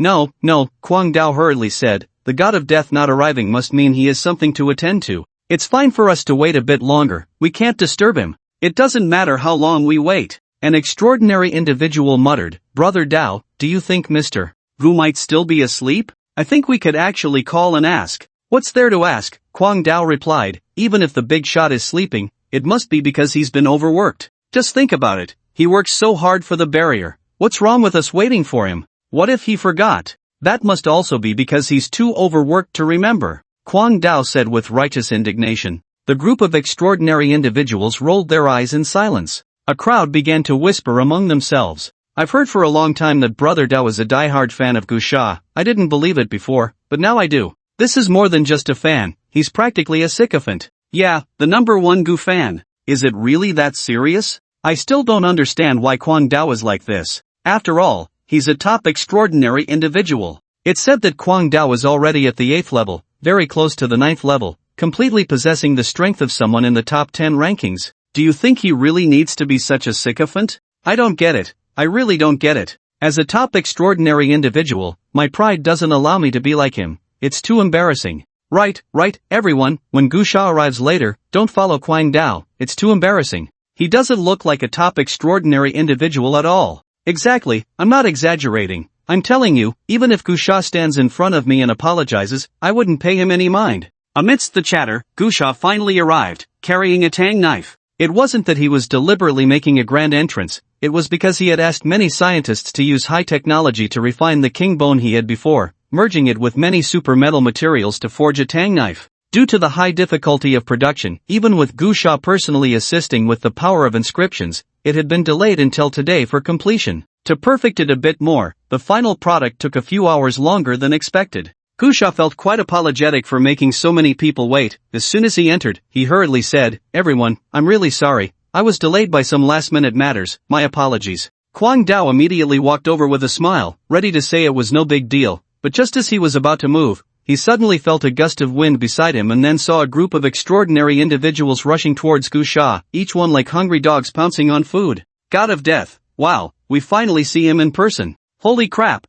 [SPEAKER 1] Kwang Dao hurriedly said, "The god of death not arriving must mean he has something to attend to. It's fine for us to wait a bit longer, we can't disturb him. It doesn't matter how long we wait." An extraordinary individual muttered, "Brother Dao, do you think Mr. Gu might still be asleep? I think we could actually call and ask." "What's there to ask?" Kwang Dao replied, "Even if the big shot is sleeping, it must be because he's been overworked. Just think about it, he works so hard for the barrier. What's wrong with us waiting for him? What if he forgot? That must also be because he's too overworked to remember." Kwang Dao said with righteous indignation. The group of extraordinary individuals rolled their eyes in silence. A crowd began to whisper among themselves. "I've heard for a long time that Brother Dao is a die-hard fan of Gusha. I didn't believe it before, but now I do. This is more than just a fan, he's practically a sycophant. Yeah, the #1 Gu fan. Is it really that serious? I still don't understand why Kwang Dao is like this. After all, he's a top extraordinary individual." It's said that Kwang Dao is already at the 8th level, very close to the 9th level, completely possessing the strength of someone in the top 10 rankings. Do you think he really needs to be such a sycophant? I don't get it. I really don't get it. As a top extraordinary individual, my pride doesn't allow me to be like him. It's too embarrassing. Right, everyone, when Gusha arrives later, don't follow Kwang Dao, it's too embarrassing. He doesn't look like a top extraordinary individual at all. Exactly, I'm not exaggerating. I'm telling you, even if Gusha stands in front of me and apologizes, I wouldn't pay him any mind. Amidst the chatter, Gusha finally arrived, carrying a tang knife. It wasn't that he was deliberately making a grand entrance, it was because he had asked many scientists to use high technology to refine the king bone he had before, merging it with many super metal materials to forge a tang knife. Due to the high difficulty of production, even with Gusha personally assisting with the power of inscriptions, it had been delayed until today for completion. To perfect it a bit more, the final product took a few hours longer than expected. Gusha felt quite apologetic for making so many people wait. As soon as he entered, he hurriedly said, "Everyone, I'm really sorry. I was delayed by some last-minute matters, my apologies." Kwang Dao immediately walked over with a smile, ready to say it was no big deal, but just as he was about to move, he suddenly felt a gust of wind beside him and then saw a group of extraordinary individuals rushing towards Gusha, each one like hungry dogs pouncing on food. God of Death, wow, we finally see him in person. Holy crap,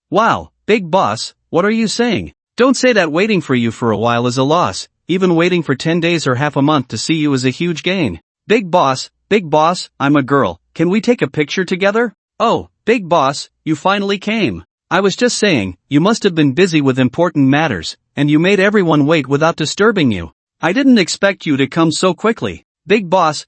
[SPEAKER 1] wow, big boss, what are you saying? Don't say that waiting for you for a while is a loss, even waiting for 10 days or half a month to see you is a huge gain. Big boss, I'm a girl, can we take a picture together? Oh, big boss, you finally came. I was just saying, you must have been busy with important matters, and you made everyone wait without disturbing you. I didn't expect you to come so quickly. Big boss,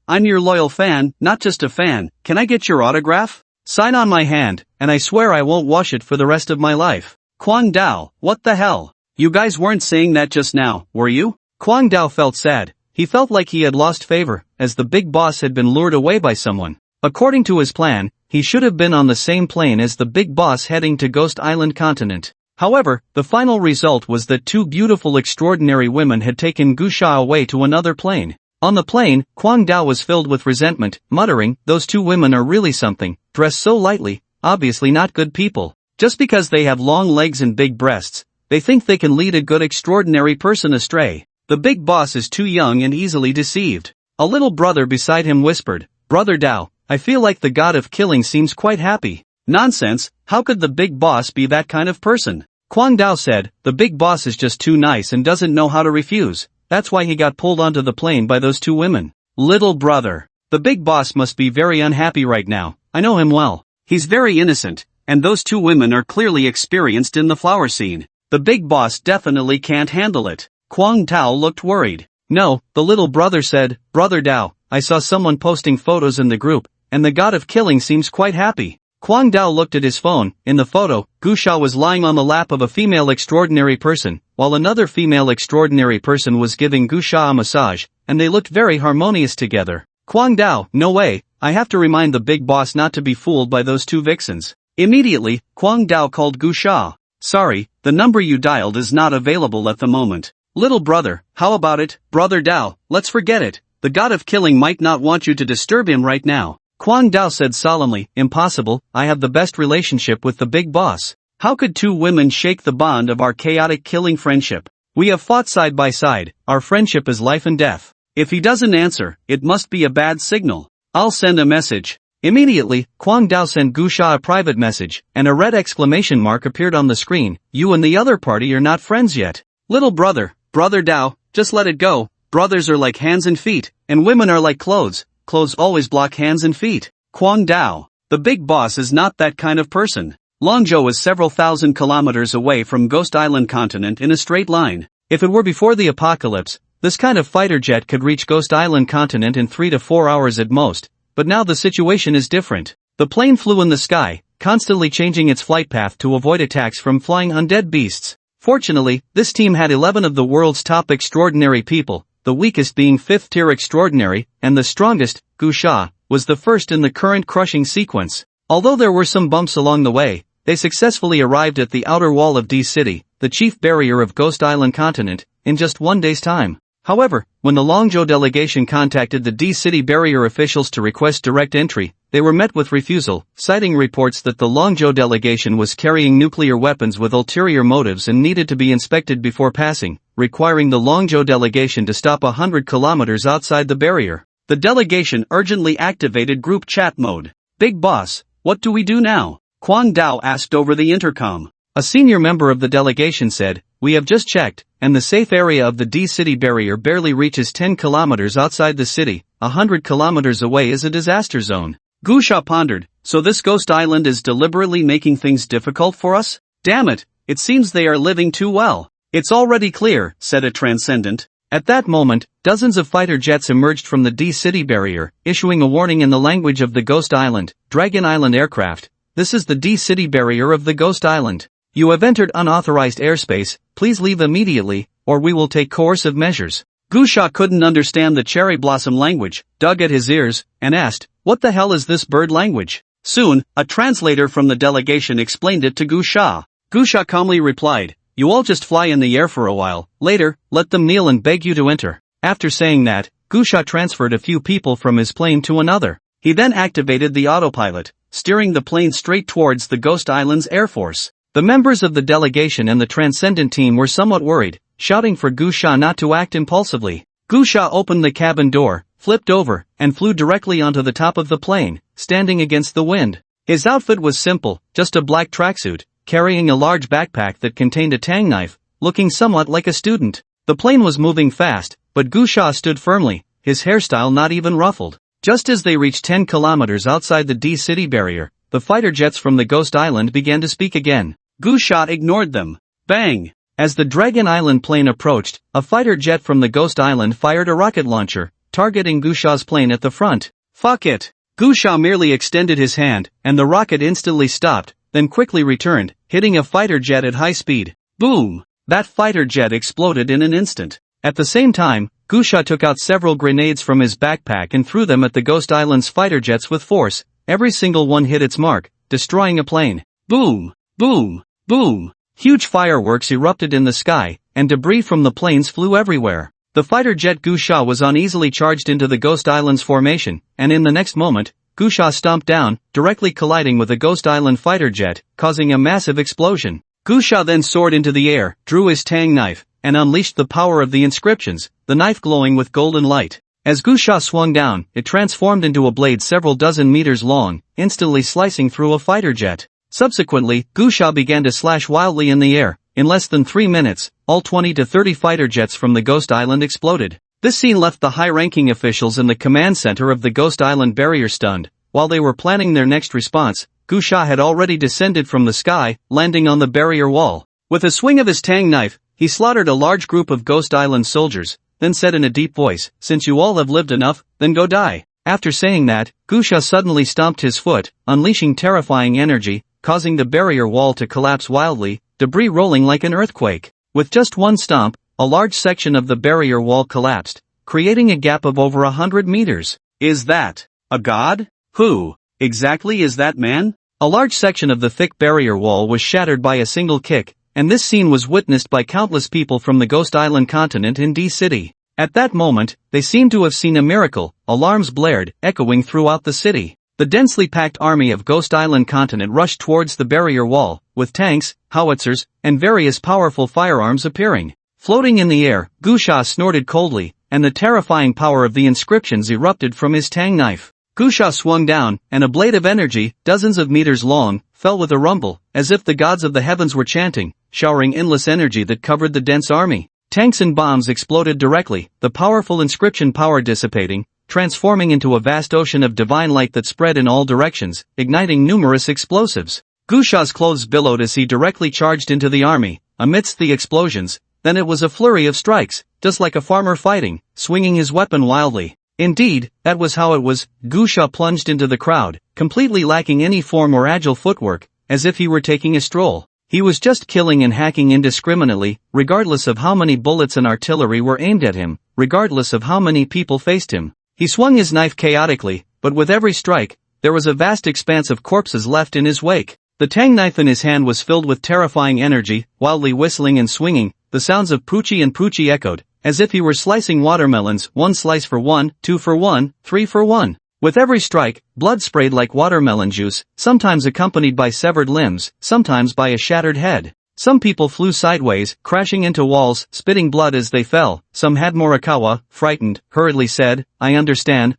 [SPEAKER 1] I'm your loyal fan, not just a fan, can I get your autograph? Sign on my hand, and I swear I won't wash it for the rest of my life. Kwang Dao, what the hell? You guys weren't saying that just now, were you? Kwang Dao felt sad. He felt like he had lost favor, as the big boss had been lured away by someone. According to his plan, he should have been on the same plane as the big boss heading to Ghost Island continent. However, the final result was that two beautiful extraordinary women had taken Gusha away to another plane. On the plane, Kwang Dao was filled with resentment, muttering, "Those two women are really something, dressed so lightly, obviously not good people. Just because they have long legs and big breasts, they think they can lead a good extraordinary person astray. The big boss is too young and easily deceived." A little brother beside him whispered, "Brother Dao, I feel like the god of killing seems quite happy." Nonsense, how could the big boss be that kind of person? Kwang Dao said, "The big boss is just too nice and doesn't know how to refuse. That's why he got pulled onto the plane by those two women." Little brother. The big boss must be very unhappy right now. I know him well. He's very innocent, and those two women are clearly experienced in the flower scene. The big boss definitely can't handle it. Kwang Dao looked worried. No, the little brother said, "Brother Dao, I saw someone posting photos in the group, and the god of killing seems quite happy." Kwang Dao looked at his phone. In the photo, Gusha was lying on the lap of a female extraordinary person, while another female extraordinary person was giving Gusha a massage, and they looked very harmonious together. Kwang Dao, no way, I have to remind the big boss not to be fooled by those two vixens. Immediately, Kwang Dao called Gusha. "Sorry, the number you dialed is not available at the moment." Little brother, how about it, Brother Dao, let's forget it. The god of killing might not want you to disturb him right now. Kwang Dao said solemnly, impossible, I have the best relationship with the big boss. How could two women shake the bond of our chaotic killing friendship? We have fought side by side, our friendship is life and death. If he doesn't answer, it must be a bad signal. I'll send a message. Immediately, Kwang Dao sent Gu Sha a private message, and a red exclamation mark appeared on the screen. You and the other party are not friends yet. Little brother, Brother Dao, just let it go. Brothers are like hands and feet, and women are like clothes. Clothes always block hands and feet. Kwang Dao, the big boss is not that kind of person. Longzhou is several thousand kilometers away from Ghost Island continent in a straight line. If it were before the apocalypse, this kind of fighter jet could reach Ghost Island continent in 3 to 4 hours at most, but now the situation is different. The plane flew in the sky, constantly changing its flight path to avoid attacks from flying undead beasts. Fortunately, this team had 11 of the world's top extraordinary people, the weakest being 5th tier extraordinary, and the strongest, Gu Sha, was the first in the current crushing sequence. Although there were some bumps along the way, they successfully arrived at the outer wall of D City, the chief barrier of Ghost Island continent, in just 1 day's time. However, when the Longzhou delegation contacted the D City barrier officials to request direct entry, they were met with refusal, citing reports that the Longzhou delegation was carrying nuclear weapons with ulterior motives and needed to be inspected before passing, requiring the Longzhou delegation to stop 100 kilometers outside the barrier. The delegation urgently activated group chat mode. Big boss, what do we do now? Kwang Dao asked over the intercom. A senior member of the delegation said, we have just checked, and the safe area of the D City barrier barely reaches 10 kilometers outside the city. 100 kilometers away is a disaster zone. Gu Sha pondered, so this Ghost Island is deliberately making things difficult for us? Damn it, it seems they are living too well. It's already clear, said a transcendent. At that moment, dozens of fighter jets emerged from the D City barrier, issuing a warning in the language of the Ghost Island. Dragon Island aircraft, this is the D City barrier of the Ghost Island. You have entered unauthorized airspace, please leave immediately, or we will take coercive measures. Gu Sha couldn't understand the cherry blossom language, dug at his ears, and asked, what the hell is this bird language? Soon, a translator from the delegation explained it to Gu Sha. Gu Sha calmly replied, you all just fly in the air for a while, later, let them kneel and beg you to enter. After saying that, Gu Sha transferred a few people from his plane to another. He then activated the autopilot, steering the plane straight towards the Ghost Island's Air Force. The members of the delegation and the Transcendent team were somewhat worried, shouting for Gu Sha not to act impulsively. Gu Sha opened the cabin door, flipped over, and flew directly onto the top of the plane, standing against the wind. His outfit was simple, just a black tracksuit, carrying a large backpack that contained a tang knife, looking somewhat like a student. The plane was moving fast, but Gu Sha stood firmly, his hairstyle not even ruffled. Just as they reached 10 kilometers outside the D City barrier, the fighter jets from the Ghost Island began to speak again. Gu Sha ignored them. Bang! As the Dragon Island plane approached, a fighter jet from the Ghost Island fired a rocket launcher, targeting Gu Sha's plane at the front. Fuck it! Gu Sha merely extended his hand, and the rocket instantly stopped, then quickly returned, hitting a fighter jet at high speed. Boom! That fighter jet exploded in an instant. At the same time, Gu Sha took out several grenades from his backpack and threw them at the Ghost Island's fighter jets with force. Every single one hit its mark, destroying a plane. Boom! Boom! Boom! Huge fireworks erupted in the sky, and debris from the planes flew everywhere. The fighter jet Gu Sha was uneasily charged into the Ghost Island's formation, and in the next moment, Gu Sha stomped down, directly colliding with a Ghost Island fighter jet, causing a massive explosion. Gu Sha then soared into the air, drew his tang knife, and unleashed the power of the inscriptions, the knife glowing with golden light. As Gu Sha swung down, it transformed into a blade several dozen meters long, instantly slicing through a fighter jet. Subsequently, Gu Sha began to slash wildly in the air. In less than 3 minutes, all 20 to 30 fighter jets from the Ghost Island exploded. This scene left the high-ranking officials in the command center of the Ghost Island barrier stunned. While they were planning their next response, Gu Sha had already descended from the sky, landing on the barrier wall. With a swing of his tang knife, he slaughtered a large group of Ghost Island soldiers, then said in a deep voice, "Since you all have lived enough, then go die." After saying that, Gu Sha suddenly stomped his foot, unleashing terrifying energy, causing the barrier wall to collapse wildly, debris rolling like an earthquake. With just one stomp, a large section of the barrier wall collapsed, creating a gap of over 100 meters. Is that a god? Who exactly is that man? A large section of the thick barrier wall was shattered by a single kick, and this scene was witnessed by countless people from the Ghost Island continent in D City. At that moment, they seemed to have seen a miracle. Alarms blared, echoing throughout the city. The densely packed army of Ghost Island continent rushed towards the barrier wall, with tanks, howitzers, and various powerful firearms appearing. Floating in the air, Gusha snorted coldly, and the terrifying power of the inscriptions erupted from his tang knife. Gusha swung down, and a blade of energy, dozens of meters long, fell with a rumble, as if the gods of the heavens were chanting, showering endless energy that covered the dense army. Tanks and bombs exploded directly, the powerful inscription power dissipating, transforming into a vast ocean of divine light that spread in all directions, igniting numerous explosives. Gusha's clothes billowed as he directly charged into the army. Amidst the explosions, then it was a flurry of strikes, just like a farmer fighting, swinging his weapon wildly. Indeed, that was how it was. Gusha plunged into the crowd, completely lacking any form or agile footwork, as if he were taking a stroll. He was just killing and hacking indiscriminately, regardless of how many bullets and artillery were aimed at him, regardless of how many people faced him. He swung his knife chaotically, but with every strike, there was a vast expanse of corpses left in his wake. The tang knife in his hand was filled with terrifying energy, wildly whistling and swinging. The sounds of Poochie and Poochie echoed, as if he were slicing watermelons, 1 slice for 1, 2 for 1, 3 for 1. With every strike, blood sprayed like watermelon juice, sometimes accompanied by severed limbs, sometimes by a shattered head. Some people flew sideways, crashing into walls, spitting blood as they fell. Some had Morikawa, frightened, hurriedly said, I understand,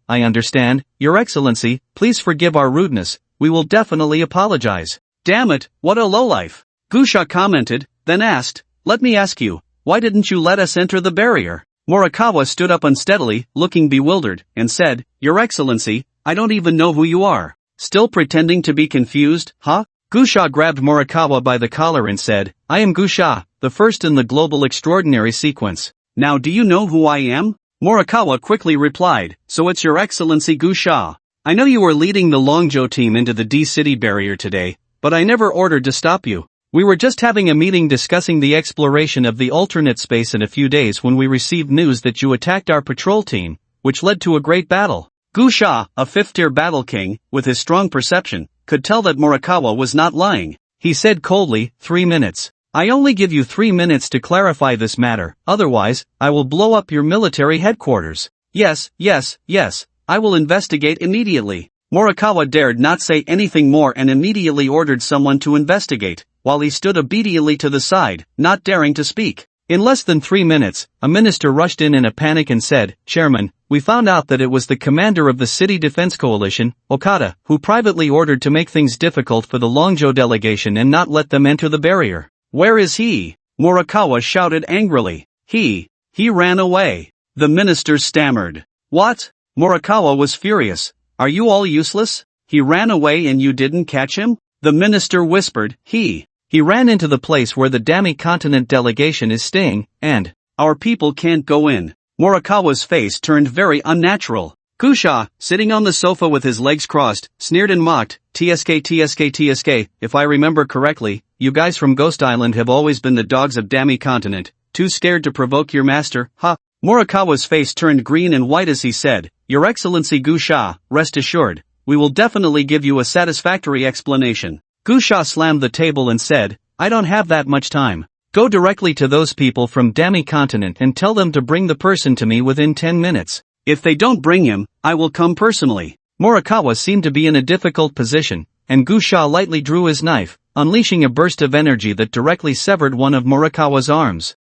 [SPEAKER 1] Your Excellency, please forgive our rudeness, we will definitely apologize. Damn it, what a lowlife. Gusha commented, then asked, let me ask you, why didn't you let us enter the barrier? Morikawa stood up unsteadily, looking bewildered, and said, Your Excellency, I don't even know who you are. Still pretending to be confused, huh? Gusha grabbed Morikawa by the collar and said, I am Gusha, the first in the global extraordinary sequence. Now do you know who I am? Morikawa quickly replied, so it's Your Excellency Gusha. I know you were leading the Longzhou team into the D-City barrier today, but I never ordered to stop you. We were just having a meeting discussing the exploration of the alternate space in a few days when we received news that you attacked our patrol team, which led to a great battle. Gusha, a 5th-tier battle king, with his strong perception, could tell that Morikawa was not lying. He said coldly, 3 minutes. I only give you 3 minutes to clarify this matter, otherwise, I will blow up your military headquarters. Yes, I will investigate immediately. Morikawa dared not say anything more and immediately ordered someone to investigate, while he stood obediently to the side, not daring to speak. In less than 3 minutes, a minister rushed in a panic and said, Chairman, we found out that it was the commander of the City Defense Coalition, Okada, who privately ordered to make things difficult for the Longzhou delegation and not let them enter the barrier. Where is he? Morikawa shouted angrily. He ran away. The minister stammered. What? Morikawa was furious. Are you all useless? He ran away and you didn't catch him? The minister whispered, He ran into the place where the Dami continent delegation is staying, and our people can't go in. Morikawa's face turned very unnatural. Gusha, sitting on the sofa with his legs crossed, sneered and mocked, TSK, if I remember correctly, you guys from Ghost Island have always been the dogs of Dami continent, too scared to provoke your master, huh? Morikawa's face turned green and white as he said, Your Excellency Gusha, rest assured, we will definitely give you a satisfactory explanation. Gusha slammed the table and said, I don't have that much time. Go directly to those people from Dami continent and tell them to bring the person to me within 10 minutes. If they don't bring him, I will come personally. Morikawa seemed to be in a difficult position, and Gusha lightly drew his knife, unleashing a burst of energy that directly severed one of Morikawa's arms.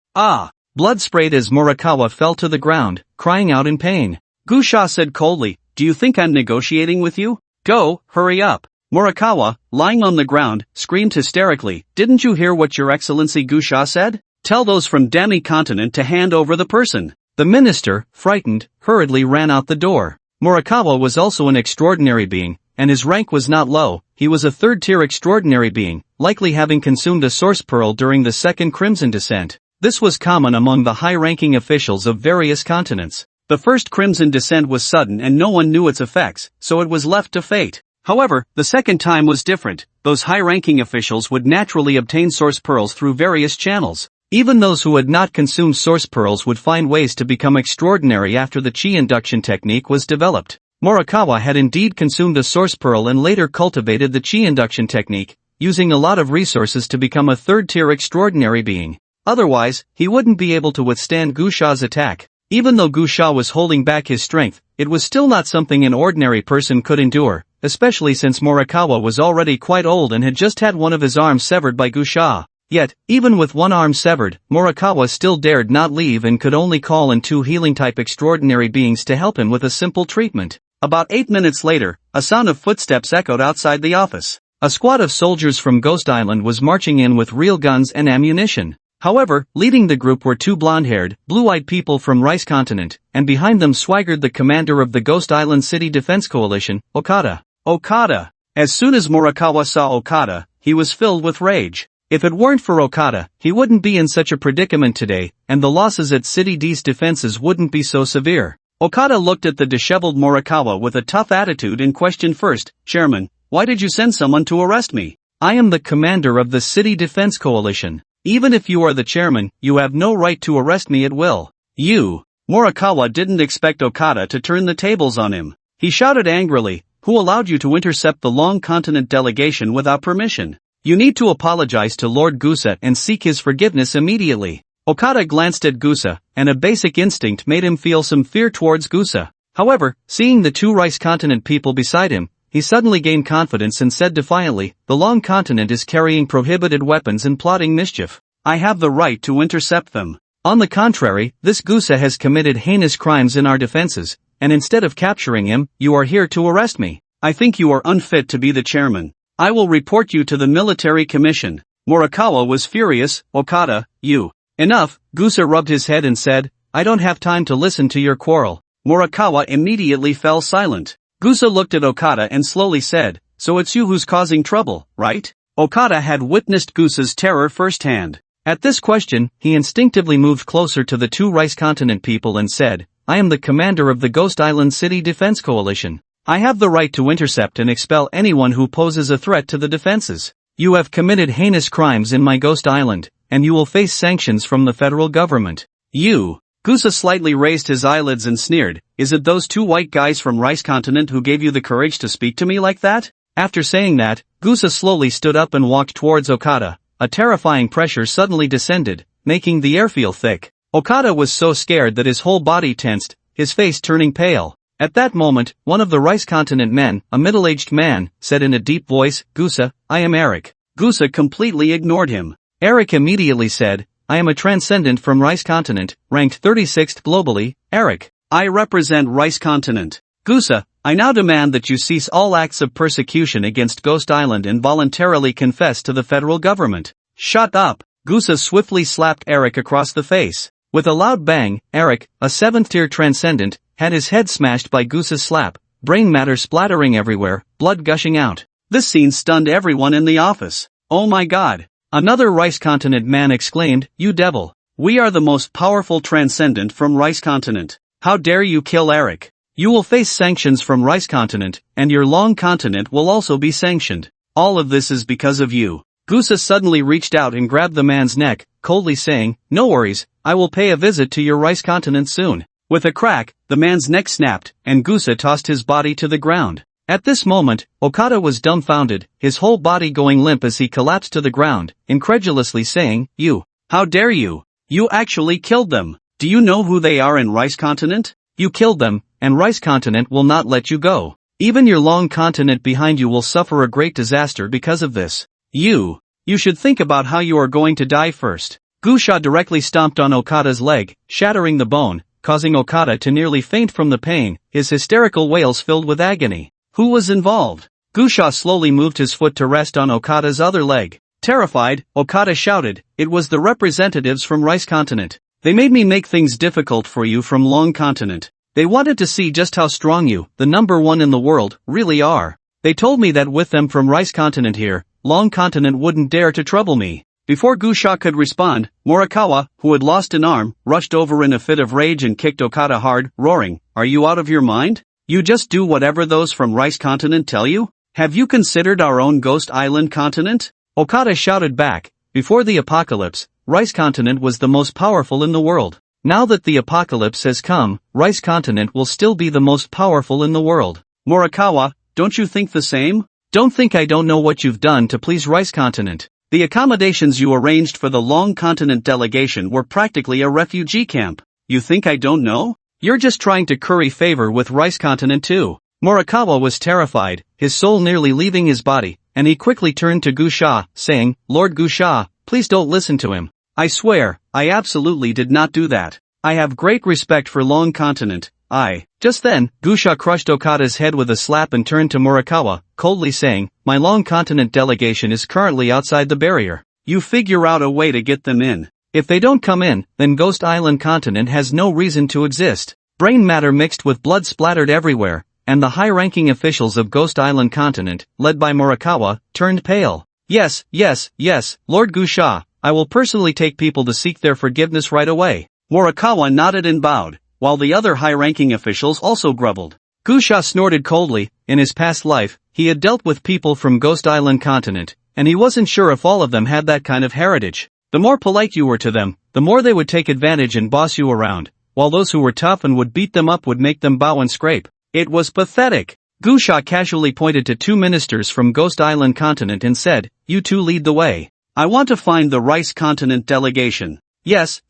[SPEAKER 1] Blood sprayed as Morikawa fell to the ground, crying out in pain. Gusha said coldly, Do you think I'm negotiating with you? Go, hurry up. Morikawa, lying on the ground, screamed hysterically, Didn't you hear what Your Excellency Gusha said? Tell those from Dami continent to hand over the person. The minister, frightened, hurriedly ran out the door. Morikawa was also an extraordinary being, and his rank was not low. He was a 3rd-tier extraordinary being, likely having consumed a source pearl during the Second Crimson Descent. This was common among the high-ranking officials of various continents. The first Crimson Descent was sudden and no one knew its effects, so it was left to fate. However, the second time was different. Those high-ranking officials would naturally obtain source pearls through various channels. Even those who had not consumed source pearls would find ways to become extraordinary after the chi induction technique was developed. Morikawa had indeed consumed a source pearl and later cultivated the chi induction technique, using a lot of resources to become a 3rd-tier extraordinary being. Otherwise, he wouldn't be able to withstand Gusha's attack. Even though Gusha was holding back his strength, it was still not something an ordinary person could endure, especially since Morikawa was already quite old and had just had one of his arms severed by Gusha. Yet, even with one arm severed, Morikawa still dared not leave and could only call in two healing-type extraordinary beings to help him with a simple treatment. About 8 minutes later, a sound of footsteps echoed outside the office. A squad of soldiers from Ghost Island was marching in with real guns and ammunition. However, leading the group were two blonde-haired, blue-eyed people from Rice Continent, and behind them swaggered the commander of the Ghost Island City Defense Coalition, Okada. Okada! As soon as Morikawa saw Okada, he was filled with rage. If it weren't for Okada, he wouldn't be in such a predicament today, and the losses at City D's defenses wouldn't be so severe. Okada looked at the disheveled Morikawa with a tough attitude and questioned first, "Chairman, why did you send someone to arrest me? I am the commander of the City Defense Coalition. Even if you are the chairman, you have no right to arrest me at will." "You!" Morikawa didn't expect Okada to turn the tables on him. He shouted angrily, "Who allowed you to intercept the Long Continent delegation without permission? You need to apologize to Lord Gusa and seek his forgiveness immediately." Okada glanced at Gusa, and a basic instinct made him feel some fear towards Gusa. However, seeing the two Rice Continent people beside him, he suddenly gained confidence and said defiantly, "The Long Continent is carrying prohibited weapons and plotting mischief. I have the right to intercept them. On the contrary, this Gusa has committed heinous crimes in our defenses, and instead of capturing him, you are here to arrest me. I think you are unfit to be the chairman. I will report you to the military commission." Morikawa was furious. "Okada, you." "Enough." Gusa rubbed his head and said, "I don't have time to listen to your quarrel." Morikawa immediately fell silent. Gusa looked at Okada and slowly said, "So it's you who's causing trouble, right?" Okada had witnessed Gusa's terror firsthand. At this question, he instinctively moved closer to the two Rice Continent people and said, "I am the commander of the Ghost Island City Defense Coalition. I have the right to intercept and expel anyone who poses a threat to the defenses. You have committed heinous crimes in my Ghost Island, and you will face sanctions from the federal government." "You?" Gusa slightly raised his eyelids and sneered, "Is it those two white guys from Rice Continent who gave you the courage to speak to me like that?" After saying that, Gusa slowly stood up and walked towards Okada. A terrifying pressure suddenly descended, making the air feel thick. Okada was so scared that his whole body tensed, his face turning pale. At that moment, one of the Rice Continent men, a middle-aged man, said in a deep voice, "Gusa, I am Eric." Gusa completely ignored him. Eric immediately said, "I am a transcendent from Rice Continent, ranked 36th globally, Eric. I represent Rice Continent. Gusa, I now demand that you cease all acts of persecution against Ghost Island and voluntarily confess to the federal government." "Shut up!" Gusa swiftly slapped Eric across the face. With a loud bang, Eric, a 7th-tier transcendent, had his head smashed by Gusa's slap, brain matter splattering everywhere, blood gushing out. This scene stunned everyone in the office. "Oh my god!" Another Rice Continent man exclaimed, "You devil! We are the most powerful transcendent from Rice Continent. How dare you kill Eric? You will face sanctions from Rice Continent, and your Long Continent will also be sanctioned. All of this is because of you." Gusa suddenly reached out and grabbed the man's neck, coldly saying, "No worries, I will pay a visit to your Rice Continent soon." With a crack, the man's neck snapped, and Gusa tossed his body to the ground. At this moment, Okada was dumbfounded, his whole body going limp as he collapsed to the ground, incredulously saying, "You! How dare you! You actually killed them! Do you know who they are in Rice Continent? You killed them, and Rice Continent will not let you go. Even your Long Continent behind you will suffer a great disaster because of this. You should think about how you are going to die first." Gusha directly stomped on Okada's leg, shattering the bone, causing Okada to nearly faint from the pain, his hysterical wails filled with agony. Who was involved? Gusha slowly moved his foot to rest on Okada's other leg. Terrified, Okada shouted, "It was the representatives from Rice Continent. They made me make things difficult for you from Long Continent. They wanted to see just how strong you, the number one in the world, really are. They told me that with them from Rice Continent here, Long Continent wouldn't dare to trouble me." Before Gusha could respond, Morikawa, who had lost an arm, rushed over in a fit of rage and kicked Okada hard, roaring, "Are you out of your mind? You just do whatever those from Rice Continent tell you? Have you considered our own Ghost Island continent?" Okada shouted back, "Before the apocalypse, Rice Continent was the most powerful in the world. Now that the apocalypse has come, Rice Continent will still be the most powerful in the world." "Morikawa, don't you think the same? Don't think I don't know what you've done to please Rice Continent. The accommodations you arranged for the Long Continent delegation were practically a refugee camp. You think I don't know? You're just trying to curry favor with Rice Continent too." Morikawa was terrified, his soul nearly leaving his body, and he quickly turned to Gusha, saying, "Lord Gusha, please don't listen to him. I swear, I absolutely did not do that. I have great respect for Long Continent, Just then, Gusha crushed Okada's head with a slap and turned to Morikawa, coldly saying, "My Long Continent delegation is currently outside the barrier. You figure out a way to get them in. If they don't come in, then Ghost Island Continent has no reason to exist." Brain matter mixed with blood splattered everywhere, and the high-ranking officials of Ghost Island Continent, led by Morikawa, turned pale. Yes, Lord Gusha, I will personally take people to seek their forgiveness right away." Morikawa nodded and bowed, while the other high-ranking officials also grumbled. Gusha snorted coldly. In his past life, he had dealt with people from Ghost Island Continent, and he wasn't sure if all of them had that kind of heritage. The more polite you were to them, the more they would take advantage and boss you around, while those who were tough and would beat them up would make them bow and scrape. It was pathetic. Gusha casually pointed to two ministers from Ghost Island Continent and said, "You two lead the way. I want to find the Rice Continent delegation." Yes,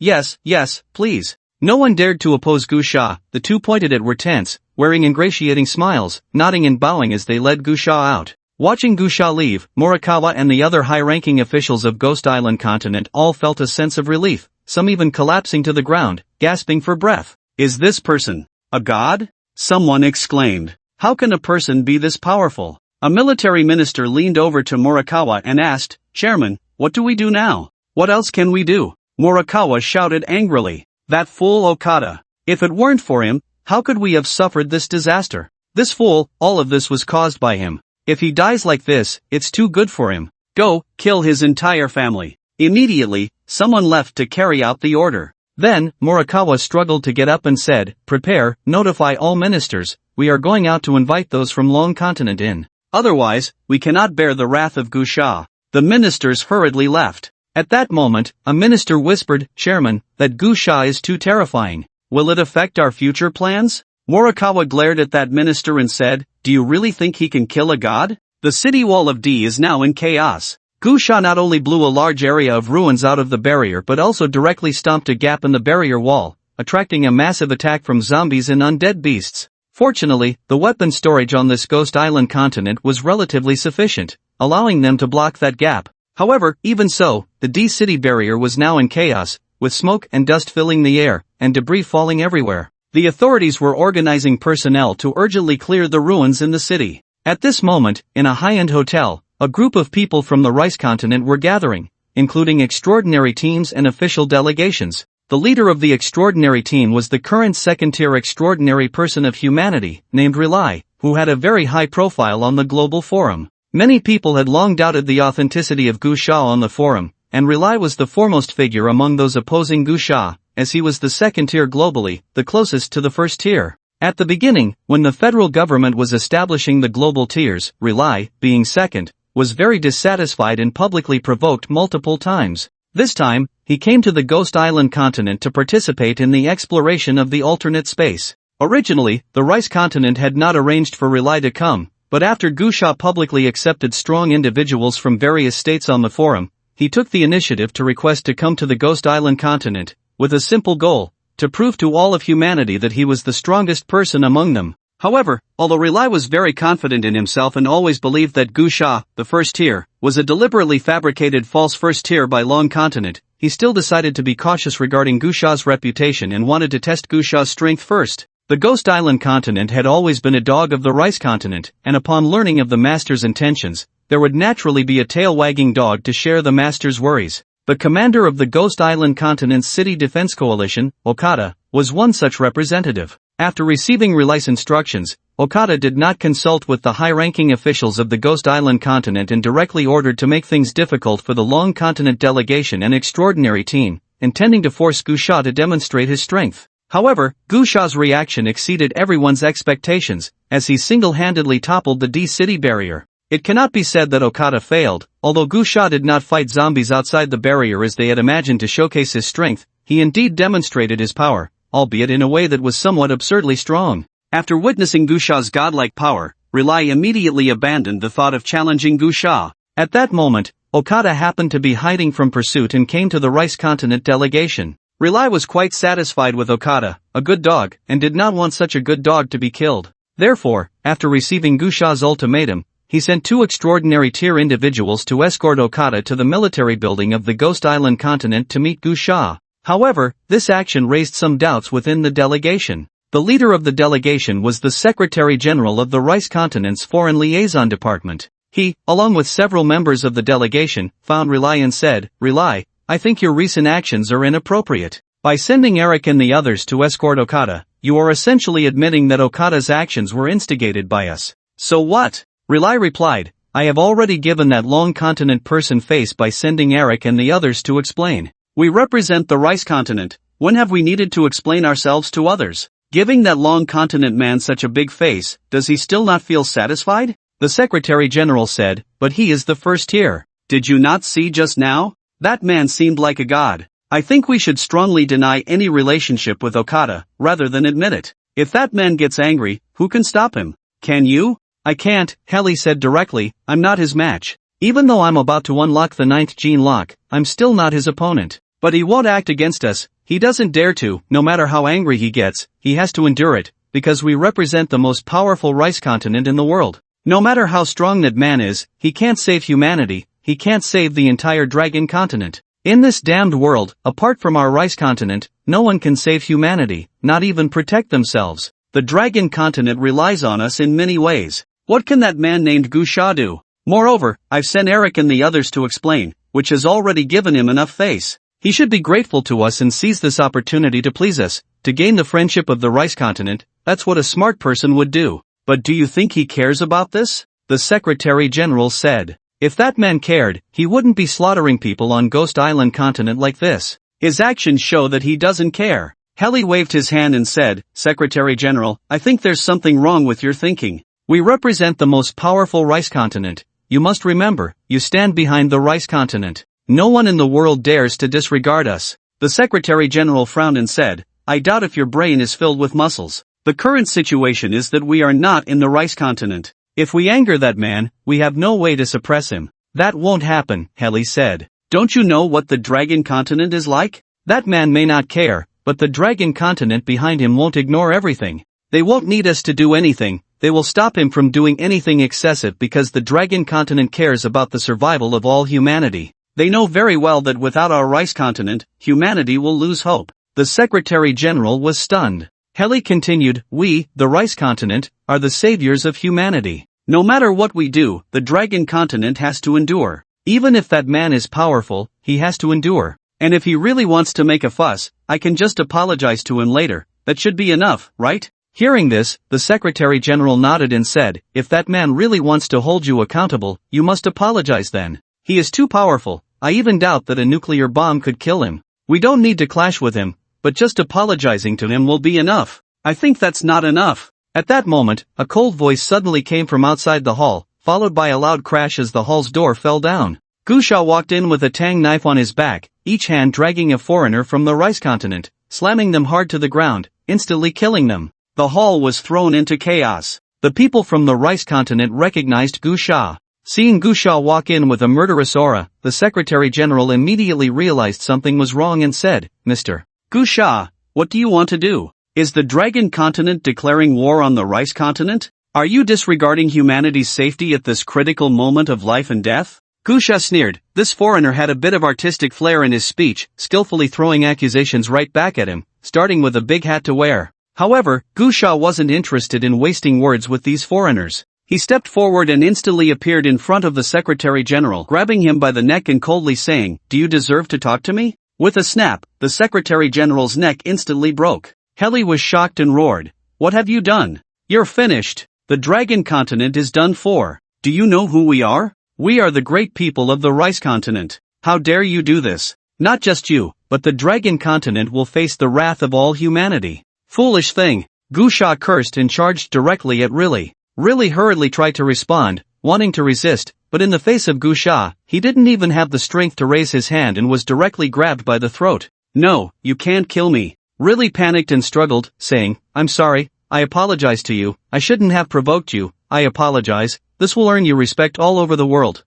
[SPEAKER 1] please." No one dared to oppose Gusha. The two pointed at were tense, wearing ingratiating smiles, nodding and bowing as they led Gusha out. Watching Gusha leave, Morikawa and the other high-ranking officials of Ghost Island Continent all felt a sense of relief, some even collapsing to the ground, gasping for breath. "Is this person a god?" someone exclaimed. "How can a person be this powerful?" A military minister leaned over to Morikawa and asked, "Chairman, what do we do now? What else can we do?" Morikawa shouted angrily. "That fool Okada. If it weren't for him, how could we have suffered this disaster? This fool, all of this was caused by him. If he dies like this, it's too good for him. Go, kill his entire family." Immediately, someone left to carry out the order. Then, Morikawa struggled to get up and said, "Prepare, notify all ministers, we are going out to invite those from Long Continent in. Otherwise, we cannot bear the wrath of Gusha." The ministers hurriedly left. At that moment, a minister whispered, "Chairman, that Gusha is too terrifying. Will it affect our future plans?" Morikawa glared at that minister and said, "Do you really think he can kill a god? The city wall of D is now in chaos." Gusha not only blew a large area of ruins out of the barrier but also directly stomped a gap in the barrier wall, attracting a massive attack from zombies and undead beasts. Fortunately, the weapon storage on this Ghost Island continent was relatively sufficient, allowing them to block that gap. However, even so, the D-City barrier was now in chaos, with smoke and dust filling the air, and debris falling everywhere. The authorities were organizing personnel to urgently clear the ruins in the city. At this moment, in a high-end hotel, a group of people from the Rice Continent were gathering, including extraordinary teams and official delegations. The leader of the extraordinary team was the current second-tier extraordinary person of humanity, named Relay, who had a very high profile on the global forum. Many people had long doubted the authenticity of Gusha on the forum, and Relay was the foremost figure among those opposing Gusha, as he was the second tier globally, the closest to the first tier. At the beginning, when the federal government was establishing the global tiers, Relay, being second, was very dissatisfied and publicly provoked multiple times. This time, he came to the Ghost Island continent to participate in the exploration of the alternate space. Originally, the Rice continent had not arranged for Relay to come, but after Gusha publicly accepted strong individuals from various states on the forum, he took the initiative to request to come to the Ghost Island continent, with a simple goal, to prove to all of humanity that he was the strongest person among them. However, although Relay was very confident in himself and always believed that Gusha, the first tier, was a deliberately fabricated false first tier by Long Continent, he still decided to be cautious regarding Gusha's reputation and wanted to test Gusha's strength first. The Ghost Island continent had always been a dog of the Rice continent, and upon learning of the master's intentions, there would naturally be a tail-wagging dog to share the master's worries. The commander of the Ghost Island continent's city defense coalition, Okada, was one such representative. After receiving Relay's instructions, Okada did not consult with the high-ranking officials of the Ghost Island continent and directly ordered to make things difficult for the Long Continent delegation and extraordinary team, intending to force Gusha to demonstrate his strength. However, Gusha's reaction exceeded everyone's expectations, as he single-handedly toppled the D-City barrier. It cannot be said that Okada failed. Although Gusha did not fight zombies outside the barrier as they had imagined to showcase his strength, he indeed demonstrated his power, albeit in a way that was somewhat absurdly strong. After witnessing Gusha's godlike power, Relay immediately abandoned the thought of challenging Gusha. At that moment, Okada happened to be hiding from pursuit and came to the Rice Continent delegation. Relay was quite satisfied with Okada, a good dog, and did not want such a good dog to be killed. Therefore, after receiving Gusha's ultimatum, he sent 2 extraordinary tier individuals to escort Okada to the military building of the Ghost Island continent to meet Gusha. However, this action raised some doubts within the delegation. The leader of the delegation was the Secretary General of the Rice Continent's Foreign Liaison Department. He, along with several members of the delegation, found Relay and said, "Relay, I think your recent actions are inappropriate. By sending Eric and the others to escort Okada, you are essentially admitting that Okada's actions were instigated by us." "So what?" Relay replied, "I have already given that long continent person face by sending Eric and the others to explain. We represent the Rice Continent. When have we needed to explain ourselves to others? Giving that long continent man such a big face, does he still not feel satisfied?" The Secretary General said, "But he is the first tier. Did you not see just now? That man seemed like a god. I think we should strongly deny any relationship with Okada, rather than admit it. If that man gets angry, who can stop him? Can you?" "I can't," Heli said directly, "I'm not his match. Even though I'm about to unlock the 9th gene lock, I'm still not his opponent. But he won't act against us, he doesn't dare to, no matter how angry he gets, he has to endure it, because we represent the most powerful rice continent in the world. No matter how strong that man is, he can't save humanity, he can't save the entire dragon continent. In this damned world, apart from our rice continent, no one can save humanity, not even protect themselves. The dragon continent relies on us in many ways. What can that man named Gusha do? Moreover, I've sent Eric and the others to explain, which has already given him enough face. He should be grateful to us and seize this opportunity to please us, to gain the friendship of the rice continent. That's what a smart person would do. But do you think he cares about this?" the Secretary General said. "If that man cared, he wouldn't be slaughtering people on Ghost Island continent like this. His actions show that he doesn't care." Heli waved his hand and said, "Secretary General, I think there's something wrong with your thinking. We represent the most powerful rice continent. You must remember, you stand behind the rice continent. No one in the world dares to disregard us." The Secretary General frowned and said, "I doubt if your brain is filled with muscles. The current situation is that we are not in the rice continent. If we anger that man, we have no way to suppress him." "That won't happen," Heli said. "Don't you know what the dragon continent is like? That man may not care, but the dragon continent behind him won't ignore everything. They won't need us to do anything. They will stop him from doing anything excessive because the dragon continent cares about the survival of all humanity. They know very well that without our rice continent, humanity will lose hope." The Secretary General was stunned. Heli continued, "We, the rice continent, are the saviors of humanity. No matter what we do, the dragon continent has to endure. Even if that man is powerful, he has to endure. And if he really wants to make a fuss, I can just apologize to him later. That should be enough, right?" Hearing this, the Secretary General nodded and said, "If that man really wants to hold you accountable, you must apologize then. He is too powerful. I even doubt that a nuclear bomb could kill him. We don't need to clash with him, but just apologizing to him will be enough." "I think that's not enough." At that moment, a cold voice suddenly came from outside the hall, followed by a loud crash as the hall's door fell down. Gusha walked in with a tang knife on his back, each hand dragging a foreigner from the rice continent, slamming them hard to the ground, instantly killing them. The hall was thrown into chaos. The people from the rice continent recognized Gusha. Seeing Gusha walk in with a murderous aura, the Secretary General immediately realized something was wrong and said, "Mr. Gusha, what do you want to do? Is the dragon continent declaring war on the rice continent? Are you disregarding humanity's safety at this critical moment of life and death?" Gusha sneered. This foreigner had a bit of artistic flair in his speech, skillfully throwing accusations right back at him, starting with a big hat to wear. However, Gusha wasn't interested in wasting words with these foreigners. He stepped forward and instantly appeared in front of the Secretary General, grabbing him by the neck and coldly saying, "Do you deserve to talk to me?" With a snap, the Secretary General's neck instantly broke. Heli was shocked and roared, "What have you done? You're finished. The dragon continent is done for. Do you know who we are? We are the great people of the rice continent. How dare you do this? Not just you, but the dragon continent will face the wrath of all humanity." "Foolish thing." Gusha cursed and charged directly at Riley. Riley hurriedly tried to respond, wanting to resist, but in the face of Gusha, he didn't even have the strength to raise his hand and was directly grabbed by the throat. "No, you can't kill me." Riley panicked and struggled, saying, "I'm sorry, I apologize to you, I shouldn't have provoked you, I apologize, this will earn you respect all over the world,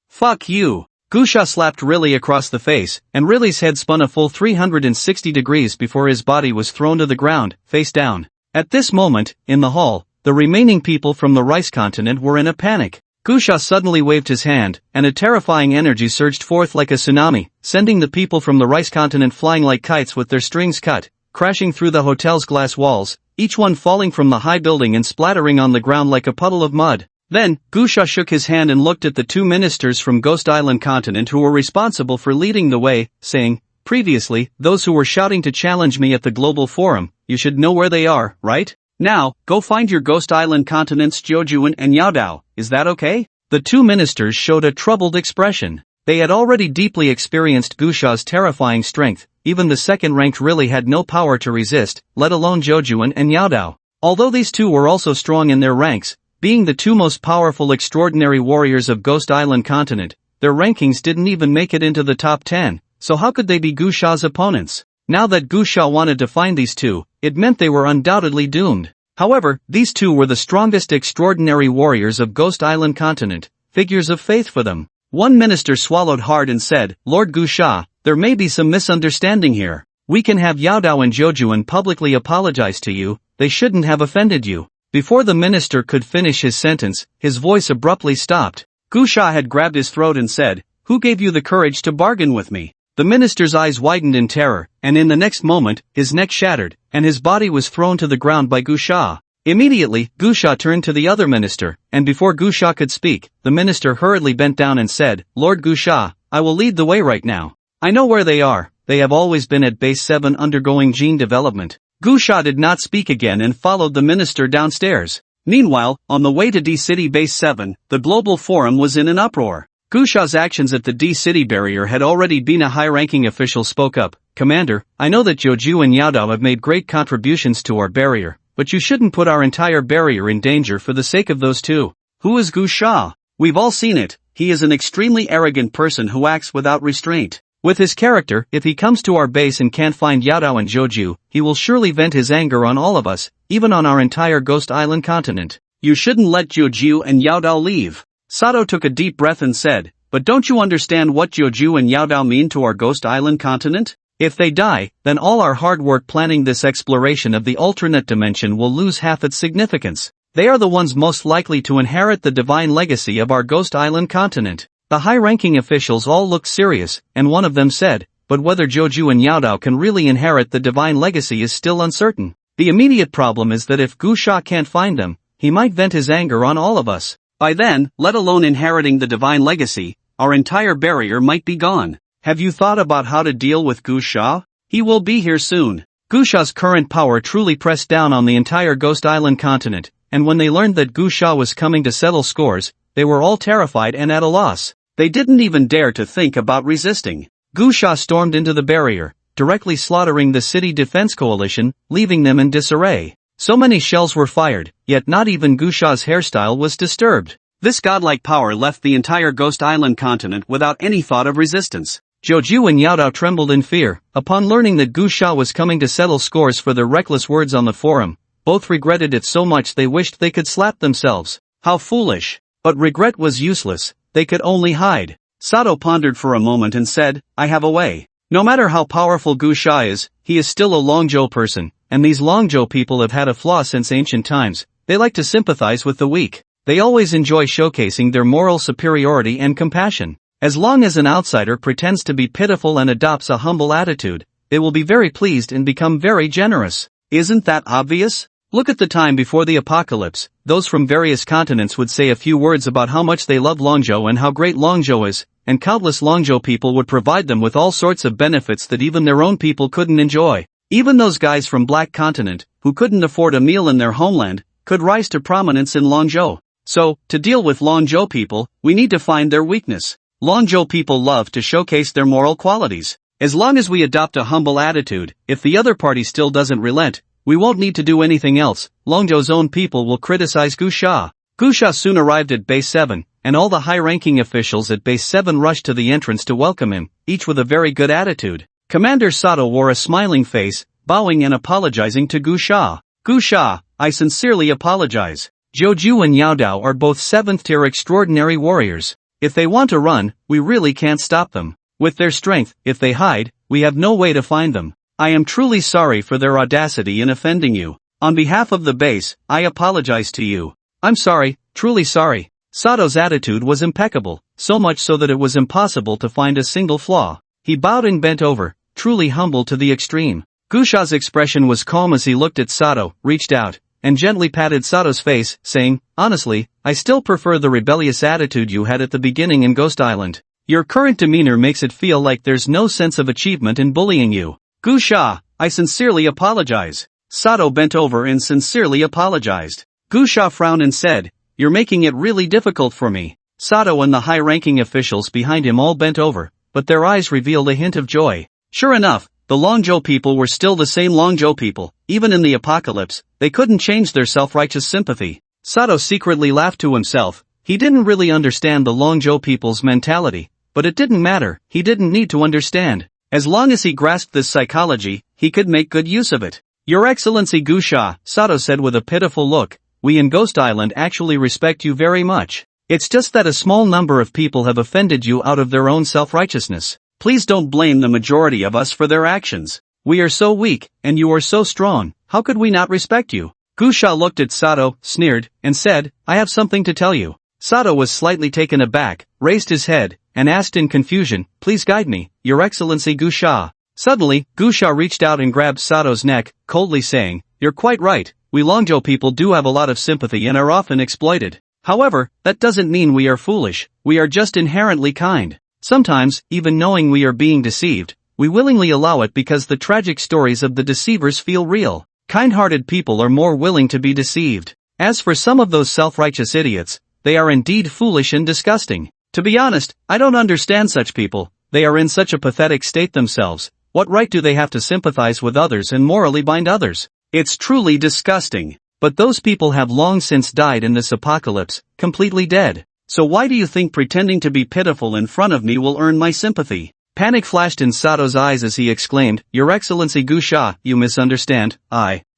[SPEAKER 1] Fuck you." Gusha slapped Riley across the face, and Riley's head spun a full 360 degrees before his body was thrown to the ground, face down. At this moment, in the hall, the remaining people from the rice continent were in a panic. Gusha suddenly waved his hand, and a terrifying energy surged forth like a tsunami, sending the people from the rice continent flying like kites with their strings cut, crashing through the hotel's glass walls, each one falling from the high building and splattering on the ground like a puddle of mud. Then, Gusha shook his hand and looked at the two ministers from Ghost Island continent who were responsible for leading the way, saying, "Previously, those who were shouting to challenge me at the global forum, you should know where they are, right? Now, go find your Ghost Island continents Jojuan and Yaodao, is that okay?" The two ministers showed a troubled expression. They had already deeply experienced Gusha's terrifying strength. Even the second ranked really had no power to resist, let alone Jojuan and Yaodao. Although these two were also strong in their ranks, being the two most powerful extraordinary warriors of Ghost Island continent, their rankings didn't even make it into the top 10, so how could they be Gusha's opponents? Now that Gusha wanted to find these two, it meant they were undoubtedly doomed. However, these two were the strongest extraordinary warriors of Ghost Island continent, figures of faith for them. One minister swallowed hard and said, "Lord Gusha, there may be some misunderstanding here. We can have Yaodao and Jojuan publicly apologize to you, they shouldn't have offended you." Before the minister could finish his sentence, his voice abruptly stopped. Gusha had grabbed his throat and said, "Who gave you the courage to bargain with me?" The minister's eyes widened in terror, and in the next moment, his neck shattered, and his body was thrown to the ground by Gusha. Immediately, Gusha turned to the other minister, and before Gusha could speak, the minister hurriedly bent down and said, "Lord Gusha, I will lead the way right now. I know where they are, they have always been at Base 7 undergoing gene development." Gusha did not speak again and followed the minister downstairs. Meanwhile, on the way to D-City Base 7, the global forum was in an uproar. Gusha's actions at the D-City barrier had already been a high-ranking official spoke up. "Commander, I know that Joju and Yaodao have made great contributions to our barrier, but you shouldn't put our entire barrier in danger for the sake of those two." "Who is Gusha? We've all seen it, he is an extremely arrogant person who acts without restraint. With his character, if he comes to our base and can't find Yaodao and Joju, he will surely vent his anger on all of us, even on our entire Ghost Island continent. You shouldn't let Joju and Yaodao leave." Sato took a deep breath and said, "But don't you understand what Joju and Yaodao mean to our Ghost Island continent? If they die, then all our hard work planning this exploration of the alternate dimension will lose half its significance. They are the ones most likely to inherit the divine legacy of our Ghost Island continent." The high-ranking officials all looked serious, and one of them said, "But whether Joju and Yaodao can really inherit the divine legacy is still uncertain. The immediate problem is that if Gusha can't find them, he might vent his anger on all of us. By then, let alone inheriting the divine legacy, our entire barrier might be gone. Have you thought about how to deal with Gusha? He will be here soon." Gusha's current power truly pressed down on the entire Ghost Island continent, and when they learned that Gusha was coming to settle scores, they were all terrified and at a loss. They didn't even dare to think about resisting. Gusha stormed into the barrier, directly slaughtering the city defense coalition, leaving them in disarray. So many shells were fired, yet not even Gusha's hairstyle was disturbed. This godlike power left the entire Ghost Island continent without any thought of resistance. Joju and Yaodao trembled in fear. Upon learning that Gusha was coming to settle scores for their reckless words on the forum, both regretted it so much they wished they could slap themselves. How foolish. But regret was useless. They could only hide. Sato pondered for a moment and said, "I have a way. No matter how powerful Gusha is, he is still a Longzhou person, and these Longzhou people have had a flaw since ancient times. They like to sympathize with the weak. They always enjoy showcasing their moral superiority and compassion. As long as an outsider pretends to be pitiful and adopts a humble attitude, they will be very pleased and become very generous. Isn't that obvious? Look at the time before the apocalypse. Those from various continents would say a few words about how much they love Longzhou and how great Longzhou is, and countless Longzhou people would provide them with all sorts of benefits that even their own people couldn't enjoy. Even those guys from Black Continent, who couldn't afford a meal in their homeland, could rise to prominence in Longzhou. So, to deal with Longzhou people, we need to find their weakness. Longzhou people love to showcase their moral qualities. As long as we adopt a humble attitude, if the other party still doesn't relent, we won't need to do anything else. Longzhou's own people will criticize Gusha." Gusha soon arrived at Base 7, and all the high-ranking officials at Base 7 rushed to the entrance to welcome him, each with a very good attitude. Commander Sato wore a smiling face, bowing and apologizing to Gusha. "Gusha, I sincerely apologize. Joju and Yaodao are both 7th-tier extraordinary warriors. If they want to run, we really can't stop them. With their strength, if they hide, we have no way to find them. I am truly sorry for their audacity in offending you. On behalf of the base, I apologize to you. I'm sorry, truly sorry. Sato's attitude was impeccable, so much so that it was impossible to find a single flaw. He bowed and bent over, truly humble to the extreme. Gusha's expression was calm as he looked at Sato, reached out, and gently patted Sato's face, saying, honestly, I still prefer the rebellious attitude you had at the beginning in Ghost Island. Your current demeanor makes it feel like there's no sense of achievement in bullying you. Gusha, I sincerely apologize. Sato bent over and sincerely apologized. Gusha frowned and said, you're making it really difficult for me. Sato and the high-ranking officials behind him all bent over, but their eyes revealed a hint of joy. Sure enough, the Longzhou people were still the same Longzhou people. Even in the apocalypse, they couldn't change their self-righteous sympathy. Sato secretly laughed to himself. He didn't really understand the Longzhou people's mentality, but it didn't matter, he didn't need to understand. As long as he grasped this psychology, he could make good use of it. Your Excellency Gusha, Sato said with a pitiful look, we in Ghost Island actually respect you very much. It's just that a small number of people have offended you out of their own self-righteousness. Please don't blame the majority of us for their actions. We are so weak, and you are so strong, how could we not respect you? Gusha looked at Sato, sneered, and said, I have something to tell you. Sato was slightly taken aback, raised his head, and asked in confusion, please guide me, Your Excellency Gusha. Suddenly, Gusha reached out and grabbed Sato's neck, coldly saying, you're quite right, we Longzhou people do have a lot of sympathy and are often exploited. However, that doesn't mean we are foolish, we are just inherently kind. Sometimes, even knowing we are being deceived, we willingly allow it because the tragic stories of the deceivers feel real. Kind-hearted people are more willing to be deceived. As for some of those self-righteous idiots, they are indeed foolish and disgusting. To be honest, I don't understand such people, they are in such a pathetic state themselves. What right do they have to sympathize with others and morally bind others? It's truly disgusting. But those people have long since died in this apocalypse, completely dead. So why do you think pretending to be pitiful in front of me will earn my sympathy? Panic flashed in Sato's eyes as he exclaimed, Your Excellency Gusha, you misunderstand,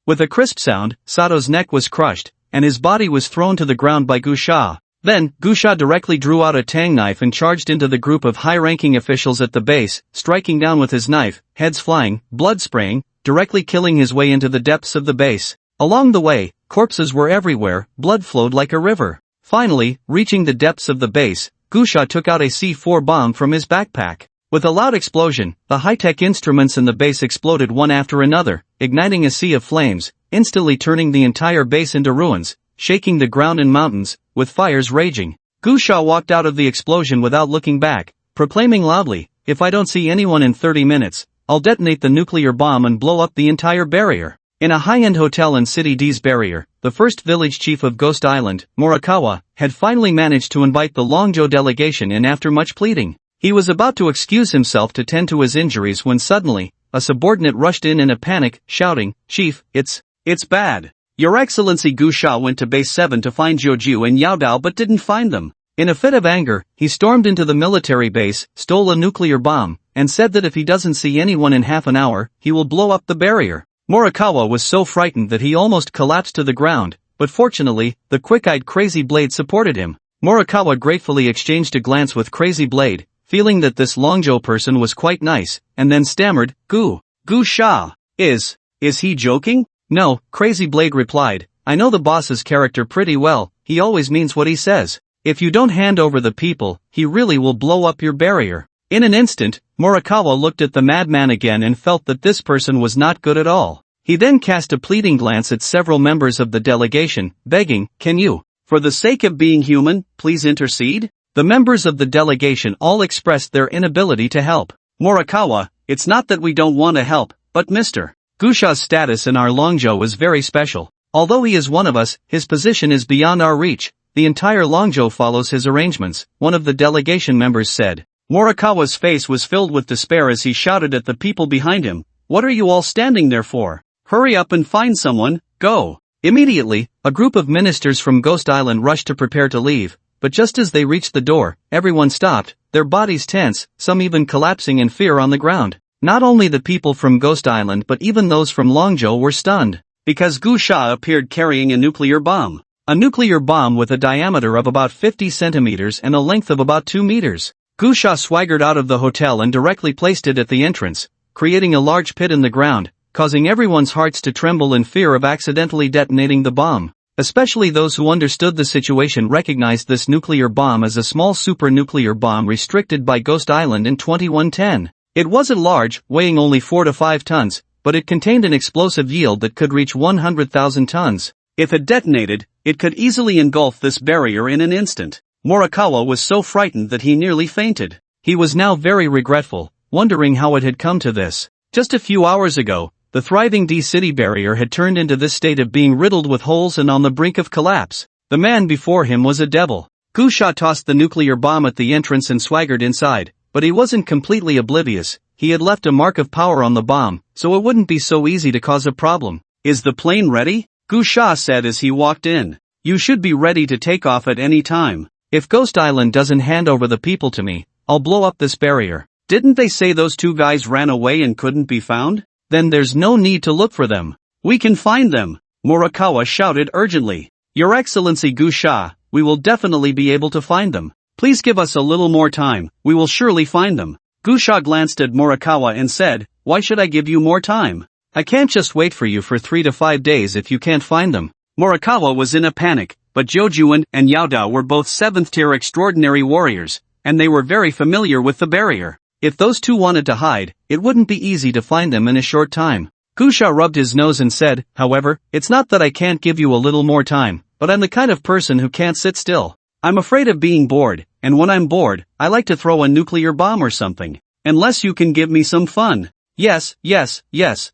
[SPEAKER 1] With a crisp sound, Sato's neck was crushed, and his body was thrown to the ground by Gusha. Then, Gusha directly drew out a tang knife and charged into the group of high-ranking officials at the base, striking down with his knife, heads flying, blood spraying, directly killing his way into the depths of the base. Along the way, corpses were everywhere, blood flowed like a river. Finally, reaching the depths of the base, Gusha took out a C4 bomb from his backpack. With a loud explosion, the high-tech instruments in the base exploded one after another, igniting a sea of flames, instantly turning the entire base into ruins, shaking the ground and mountains, with fires raging. Gusha walked out of the explosion without looking back, proclaiming loudly, if I don't see anyone in 30 minutes, I'll detonate the nuclear bomb and blow up the entire barrier. In a high-end hotel in City D's barrier, the first village chief of Ghost Island, Morikawa, had finally managed to invite the Longzhou delegation in after much pleading. He was about to excuse himself to tend to his injuries when suddenly, a subordinate rushed in a panic, shouting, Chief, it's bad. Your Excellency Gusha went to Base 7 to find Jiujiu and Yaodao but didn't find them. In a fit of anger, he stormed into the military base, stole a nuclear bomb, and said that if he doesn't see anyone in half an hour, he will blow up the barrier. Morikawa was so frightened that he almost collapsed to the ground, but fortunately, the quick-eyed Crazy Blade supported him. Morikawa gratefully exchanged a glance with Crazy Blade, feeling that this Longzhou person was quite nice, and then stammered, Gusha, is he joking? No, Crazy Blade replied, I know the boss's character pretty well, he always means what he says. If you don't hand over the people, he really will blow up your barrier. In an instant, Morikawa looked at the madman again and felt that this person was not good at all. He then cast a pleading glance at several members of the delegation, begging, can you, for the sake of being human, please intercede? The members of the delegation all expressed their inability to help. Morikawa, it's not that we don't want to help, but Mr. Gusha's status in our Longzhou is very special. Although he is one of us, his position is beyond our reach. The entire Longzhou follows his arrangements, one of the delegation members said. Morikawa's face was filled with despair as he shouted at the people behind him, what are you all standing there for? Hurry up and find someone, go. Immediately, a group of ministers from Ghost Island rushed to prepare to leave, but just as they reached the door, everyone stopped, their bodies tense, some even collapsing in fear on the ground. Not only the people from Ghost Island but even those from Longzhou were stunned, because Gusha appeared carrying a nuclear bomb. A nuclear bomb with a diameter of about 50 centimeters and a length of about 2 meters. Gusha swaggered out of the hotel and directly placed it at the entrance, creating a large pit in the ground, causing everyone's hearts to tremble in fear of accidentally detonating the bomb. Especially those who understood the situation recognized this nuclear bomb as a small super-nuclear bomb restricted by Ghost Island in 2110. It wasn't large, weighing only 4 to 5 tons, but it contained an explosive yield that could reach 100,000 tons. If it detonated, it could easily engulf this barrier in an instant. Morikawa was so frightened that he nearly fainted. He was now very regretful, wondering how it had come to this. Just a few hours ago, the thriving D-City barrier had turned into this state of being riddled with holes and on the brink of collapse. The man before him was a devil. Gusha tossed the nuclear bomb at the entrance and swaggered inside, but he wasn't completely oblivious. He had left a mark of power on the bomb, so it wouldn't be so easy to cause a problem. "Is the plane ready?" Gusha said as he walked in. "You should be ready to take off at any time. If Ghost Island doesn't hand over the people to me, I'll blow up this barrier." "Didn't they say those two guys ran away and couldn't be found?" "Then there's no need to look for them. We can find them," Morikawa shouted urgently. "Your Excellency Gusha, we will definitely be able to find them. Please give us a little more time, we will surely find them." Gusha glanced at Morikawa and said, "Why should I give you more time? I can't just wait for you for 3 to 5 days if you can't find them." Morikawa was in a panic, but Jojuan and Yaodao were both 7th-tier extraordinary warriors, and they were very familiar with the barrier. If those two wanted to hide, it wouldn't be easy to find them in a short time. Gusha rubbed his nose and said, "However, it's not that I can't give you a little more time, but I'm the kind of person who can't sit still. I'm afraid of being bored, and when I'm bored, I like to throw a nuclear bomb or something. Unless you can give me some fun." Yes,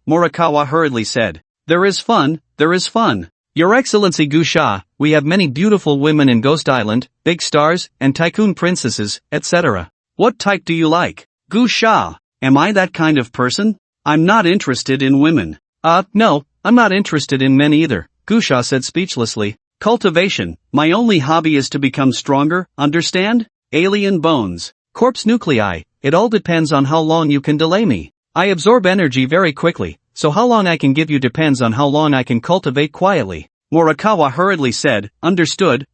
[SPEAKER 1] Morikawa hurriedly said. There is fun. Your Excellency Gusha, we have many beautiful women in Ghost Island, big stars, and tycoon princesses, etc. What type do you like? Gusha, am I that kind of person? I'm not interested in women. No, I'm not interested in men either, Gusha said speechlessly. Cultivation, my only hobby is to become stronger, understand? Alien bones, corpse nuclei, it all depends on how long you can delay me. I absorb energy very quickly, so how long I can give you depends on how long I can cultivate quietly. Morikawa hurriedly said, Understood,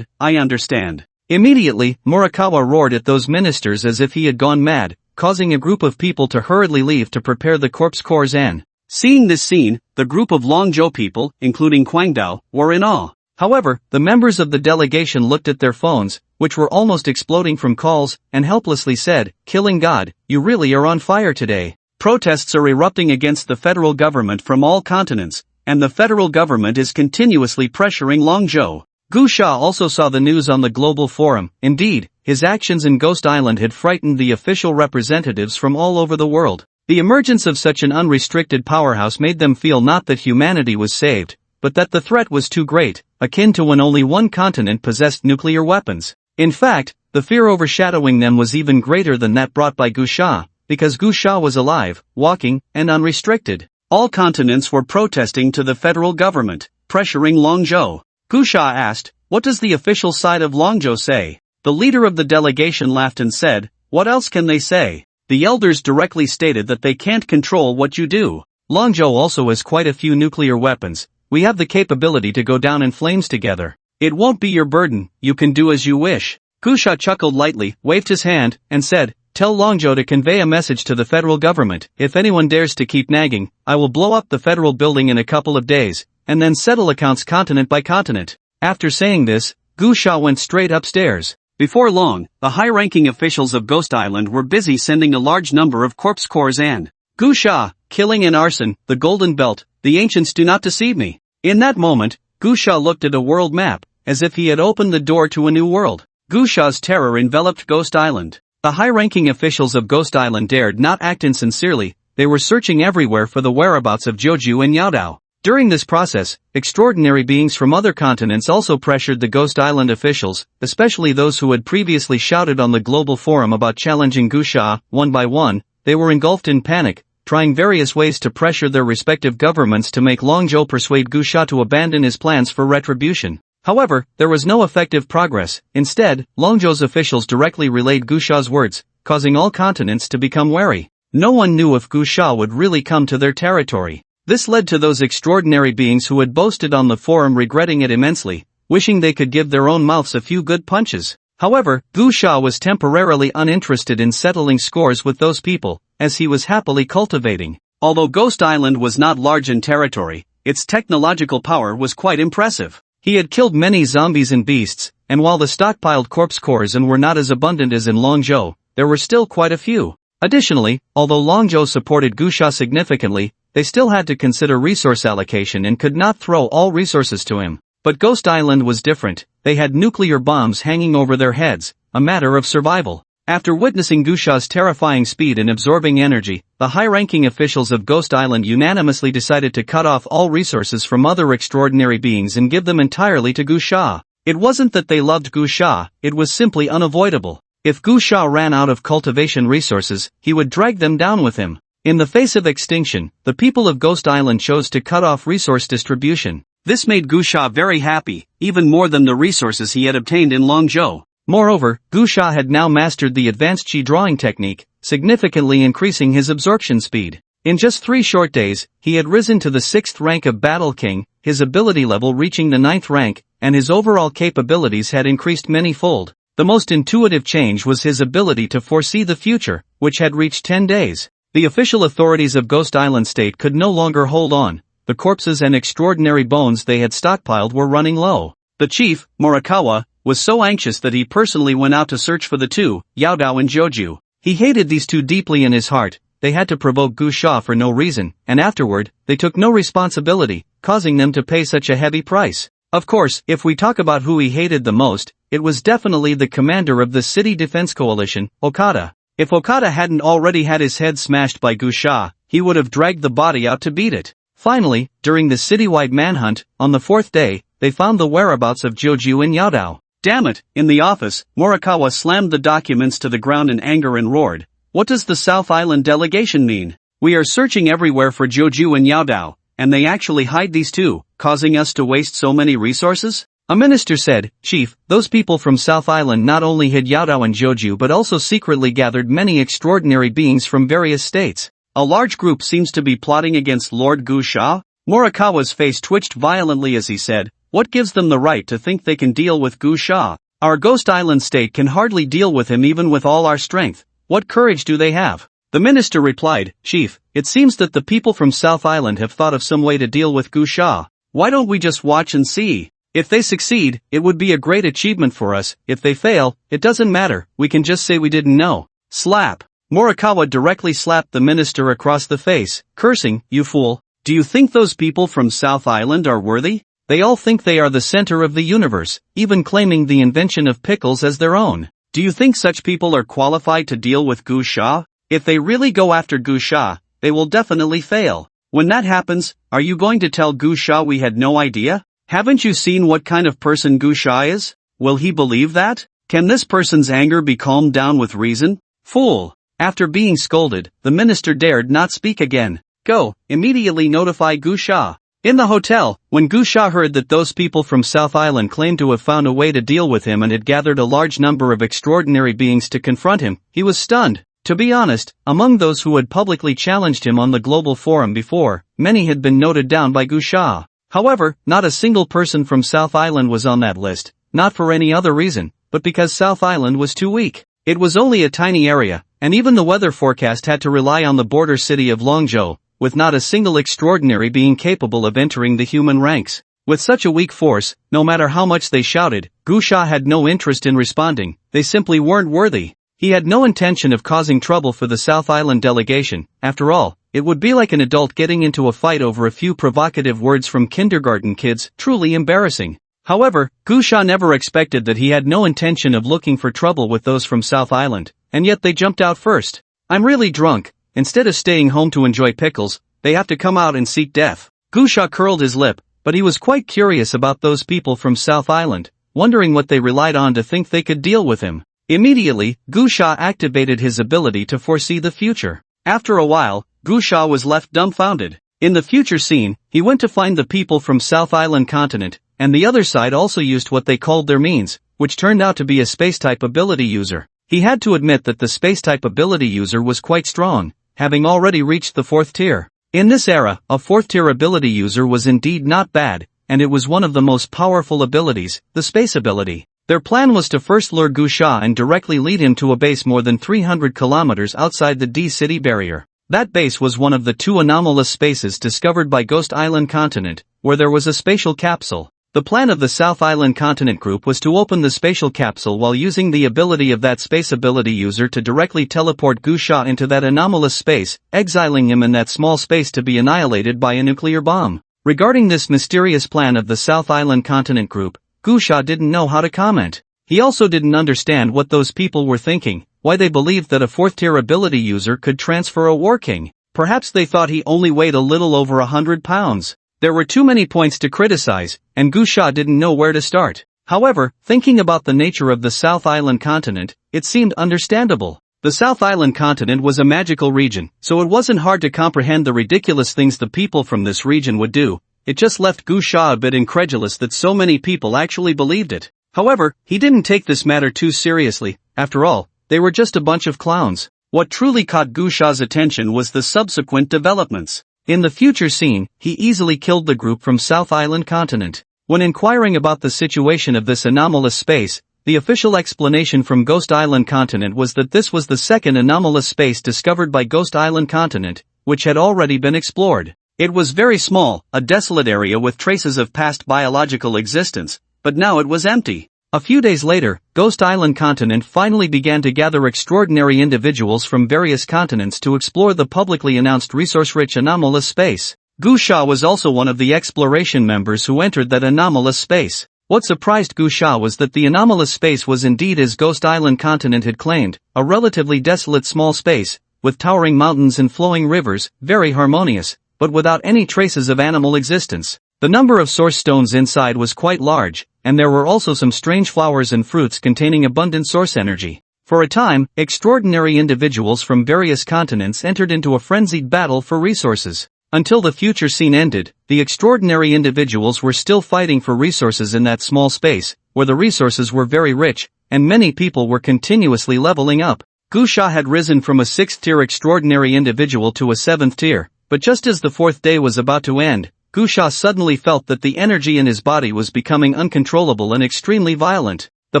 [SPEAKER 1] I understand. Immediately, Morikawa roared at those ministers as if he had gone mad, causing a group of people to hurriedly leave to prepare the corpse Coercion. Seeing this scene, the group of Longzhou people, including Kwangdao, were in awe. However, the members of the delegation looked at their phones, which were almost exploding from calls, and helplessly said, Killing God, you really are on fire today. Protests are erupting against the federal government from all continents, and the federal government is continuously pressuring Longzhou. Gusha also saw the news on the global forum. Indeed, his actions in Ghost Island had frightened the official representatives from all over the world. The emergence of such an unrestricted powerhouse made them feel not that humanity was saved, but that the threat was too great, akin to when only one continent possessed nuclear weapons. In fact, the fear overshadowing them was even greater than that brought by Gusha, because Gusha was alive, walking, and unrestricted. All continents were protesting to the federal government, pressuring Longzhou. Gusha asked, What does the official side of Longzhou say? The leader of the delegation laughed and said, What else can they say? The elders directly stated that they can't control what you do. Longzhou also has quite a few nuclear weapons. We have the capability to go down in flames together. It won't be your burden, you can do as you wish. Gusha chuckled lightly, waved his hand, and said, Tell Longzhou to convey a message to the federal government. If anyone dares to keep nagging, I will blow up the federal building in a couple of days, and then settle accounts continent by continent. After saying this, Gusha went straight upstairs. Before long, the high-ranking officials of Ghost Island were busy sending a large number of corpse Coercion. Gusha, killing and arson, the golden belt, the ancients do not deceive me. In that moment, Gusha looked at a world map, as if he had opened the door to a new world. Gusha's terror enveloped Ghost Island. The high-ranking officials of Ghost Island dared not act insincerely, they were searching everywhere for the whereabouts of Joju and Yaodao. During this process, extraordinary beings from other continents also pressured the Ghost Island officials, especially those who had previously shouted on the global forum about challenging Gusha. One by one, they were engulfed in panic, trying various ways to pressure their respective governments to make Longzhou persuade Gusha to abandon his plans for retribution. However, there was no effective progress. Instead, Longzhou's officials directly relayed Gusha's words, causing all continents to become wary. No one knew if Gusha would really come to their territory. This led to those extraordinary beings who had boasted on the forum regretting it immensely, wishing they could give their own mouths a few good punches. However, Gusha was temporarily uninterested in settling scores with those people, as he was happily cultivating. Although Ghost Island was not large in territory, its technological power was quite impressive. He had killed many zombies and beasts, and while the stockpiled corpse cores were not as abundant as in Longzhou, there were still quite a few. Additionally, although Longzhou supported Gusha significantly, they still had to consider resource allocation and could not throw all resources to him. But Ghost Island was different. They had nuclear bombs hanging over their heads, a matter of survival. After witnessing Gusha's terrifying speed and absorbing energy, the high-ranking officials of Ghost Island unanimously decided to cut off all resources from other extraordinary beings and give them entirely to Gusha. It wasn't that they loved Gusha, it was simply unavoidable. If Gusha ran out of cultivation resources, he would drag them down with him. In the face of extinction, the people of Ghost Island chose to cut off resource distribution. This made Gusha very happy, even more than the resources he had obtained in Longzhou. Moreover, Gusha had now mastered the advanced chi drawing technique, significantly increasing his absorption speed. In just 3 short days, he had risen to the 6th rank of Battle King, his ability level reaching the 9th rank, and his overall capabilities had increased many-fold. The most intuitive change was his ability to foresee the future, which had reached 10 days. The official authorities of Ghost Island State could no longer hold on. The corpses and extraordinary bones they had stockpiled were running low. The chief, Morikawa, was so anxious that he personally went out to search for the two, Yaodao and Joju. He hated these two deeply in his heart. They had to provoke Gusha for no reason, and afterward, they took no responsibility, causing them to pay such a heavy price. Of course, if we talk about who he hated the most, it was definitely the commander of the City Defense Coalition, Okada. If Okada hadn't already had his head smashed by Gusha, he would have dragged the body out to beat it. Finally, during the citywide manhunt, on the 4th day, they found the whereabouts of Joju and Yaodao. Damn it! In the office, Morikawa slammed the documents to the ground in anger and roared. What does the South Island delegation mean? We are searching everywhere for Joju and Yaodao, and they actually hide these two, causing us to waste so many resources? A minister said, Chief, those people from South Island not only hid Yaodao and Joju but also secretly gathered many extraordinary beings from various states. A large group seems to be plotting against Lord Gusha? Morikawa's face twitched violently as he said, what gives them the right to think they can deal with Gusha? Our Ghost Island state can hardly deal with him even with all our strength. What courage do they have? The minister replied, Chief, it seems that the people from South Island have thought of some way to deal with Gusha. Why don't we just watch and see? If they succeed, it would be a great achievement for us. If they fail, it doesn't matter, we can just say we didn't know. Slap. Morikawa directly slapped the minister across the face, cursing, you fool. Do you think those people from South Island are worthy? They all think they are the center of the universe, even claiming the invention of pickles as their own. Do you think such people are qualified to deal with Gusha? If they really go after Gusha, they will definitely fail. When that happens, are you going to tell Gusha we had no idea? Haven't you seen what kind of person Gusha is? Will he believe that? Can this person's anger be calmed down with reason? Fool! After being scolded, the minister dared not speak again. Go, immediately notify Gusha. In the hotel, when Gusha heard that those people from South Island claimed to have found a way to deal with him and had gathered a large number of extraordinary beings to confront him, he was stunned. To be honest, among those who had publicly challenged him on the global forum before, many had been noted down by Gusha. However, not a single person from South Island was on that list, not for any other reason, but because South Island was too weak. It was only a tiny area, and even the weather forecast had to rely on the border city of Longzhou, with not a single extraordinary being capable of entering the human ranks. With such a weak force, no matter how much they shouted, Gusha had no interest in responding, they simply weren't worthy. He had no intention of causing trouble for the South Island delegation. After all, it would be like an adult getting into a fight over a few provocative words from kindergarten kids, truly embarrassing. However, Gusha never expected that he had no intention of looking for trouble with those from South Island, and yet they jumped out first. I'm really drunk. Instead of staying home to enjoy pickles, they have to come out and seek death. Gusha curled his lip, but he was quite curious about those people from South Island, wondering what they relied on to think they could deal with him. Immediately, Gusha activated his ability to foresee the future. After a while, Gusha was left dumbfounded. In the future scene, he went to find the people from South Island continent, and the other side also used what they called their means, which turned out to be a space-type ability user. He had to admit that the space-type ability user was quite strong, having already reached the 4th tier. In this era, a 4th tier ability user was indeed not bad, and it was one of the most powerful abilities, the space ability. Their plan was to first lure Gusha and directly lead him to a base more than 300 kilometers outside the D-City barrier. That base was one of the 2 anomalous spaces discovered by Ghost Island Continent, where there was a spatial capsule. The plan of the South Island Continent Group was to open the spatial capsule while using the ability of that space ability user to directly teleport Gusha into that anomalous space, exiling him in that small space to be annihilated by a nuclear bomb. Regarding this mysterious plan of the South Island Continent Group, Gusha didn't know how to comment. He also didn't understand what those people were thinking, why they believed that a 4th-tier ability user could transfer a War King. Perhaps they thought he only weighed a little over 100 pounds. There were too many points to criticize, and Gusha didn't know where to start. However, thinking about the nature of the South Island Continent, it seemed understandable. The South Island Continent was a magical region, so it wasn't hard to comprehend the ridiculous things the people from this region would do. It just left Gusha a bit incredulous that so many people actually believed it. However, he didn't take this matter too seriously. After all, they were just a bunch of clowns. What truly caught Gusha's attention was the subsequent developments. In the future scene, he easily killed the group from South Island Continent. When inquiring about the situation of this anomalous space, the official explanation from Ghost Island Continent was that this was the 2nd anomalous space discovered by Ghost Island Continent, which had already been explored. It was very small, a desolate area with traces of past biological existence, but now it was empty. A few days later, Ghost Island Continent finally began to gather extraordinary individuals from various continents to explore the publicly announced resource-rich anomalous space. Gusha was also one of the exploration members who entered that anomalous space. What surprised Gusha was that the anomalous space was indeed as Ghost Island Continent had claimed, a relatively desolate small space, with towering mountains and flowing rivers, very harmonious, but without any traces of animal existence. The number of source stones inside was quite large, and there were also some strange flowers and fruits containing abundant source energy. For a time, extraordinary individuals from various continents entered into a frenzied battle for resources. Until the future scene ended, the extraordinary individuals were still fighting for resources in that small space, where the resources were very rich, and many people were continuously leveling up. Gusha had risen from a 6th-tier extraordinary individual to a 7th tier, but just as the 4th day was about to end, Gusha suddenly felt that the energy in his body was becoming uncontrollable and extremely violent. The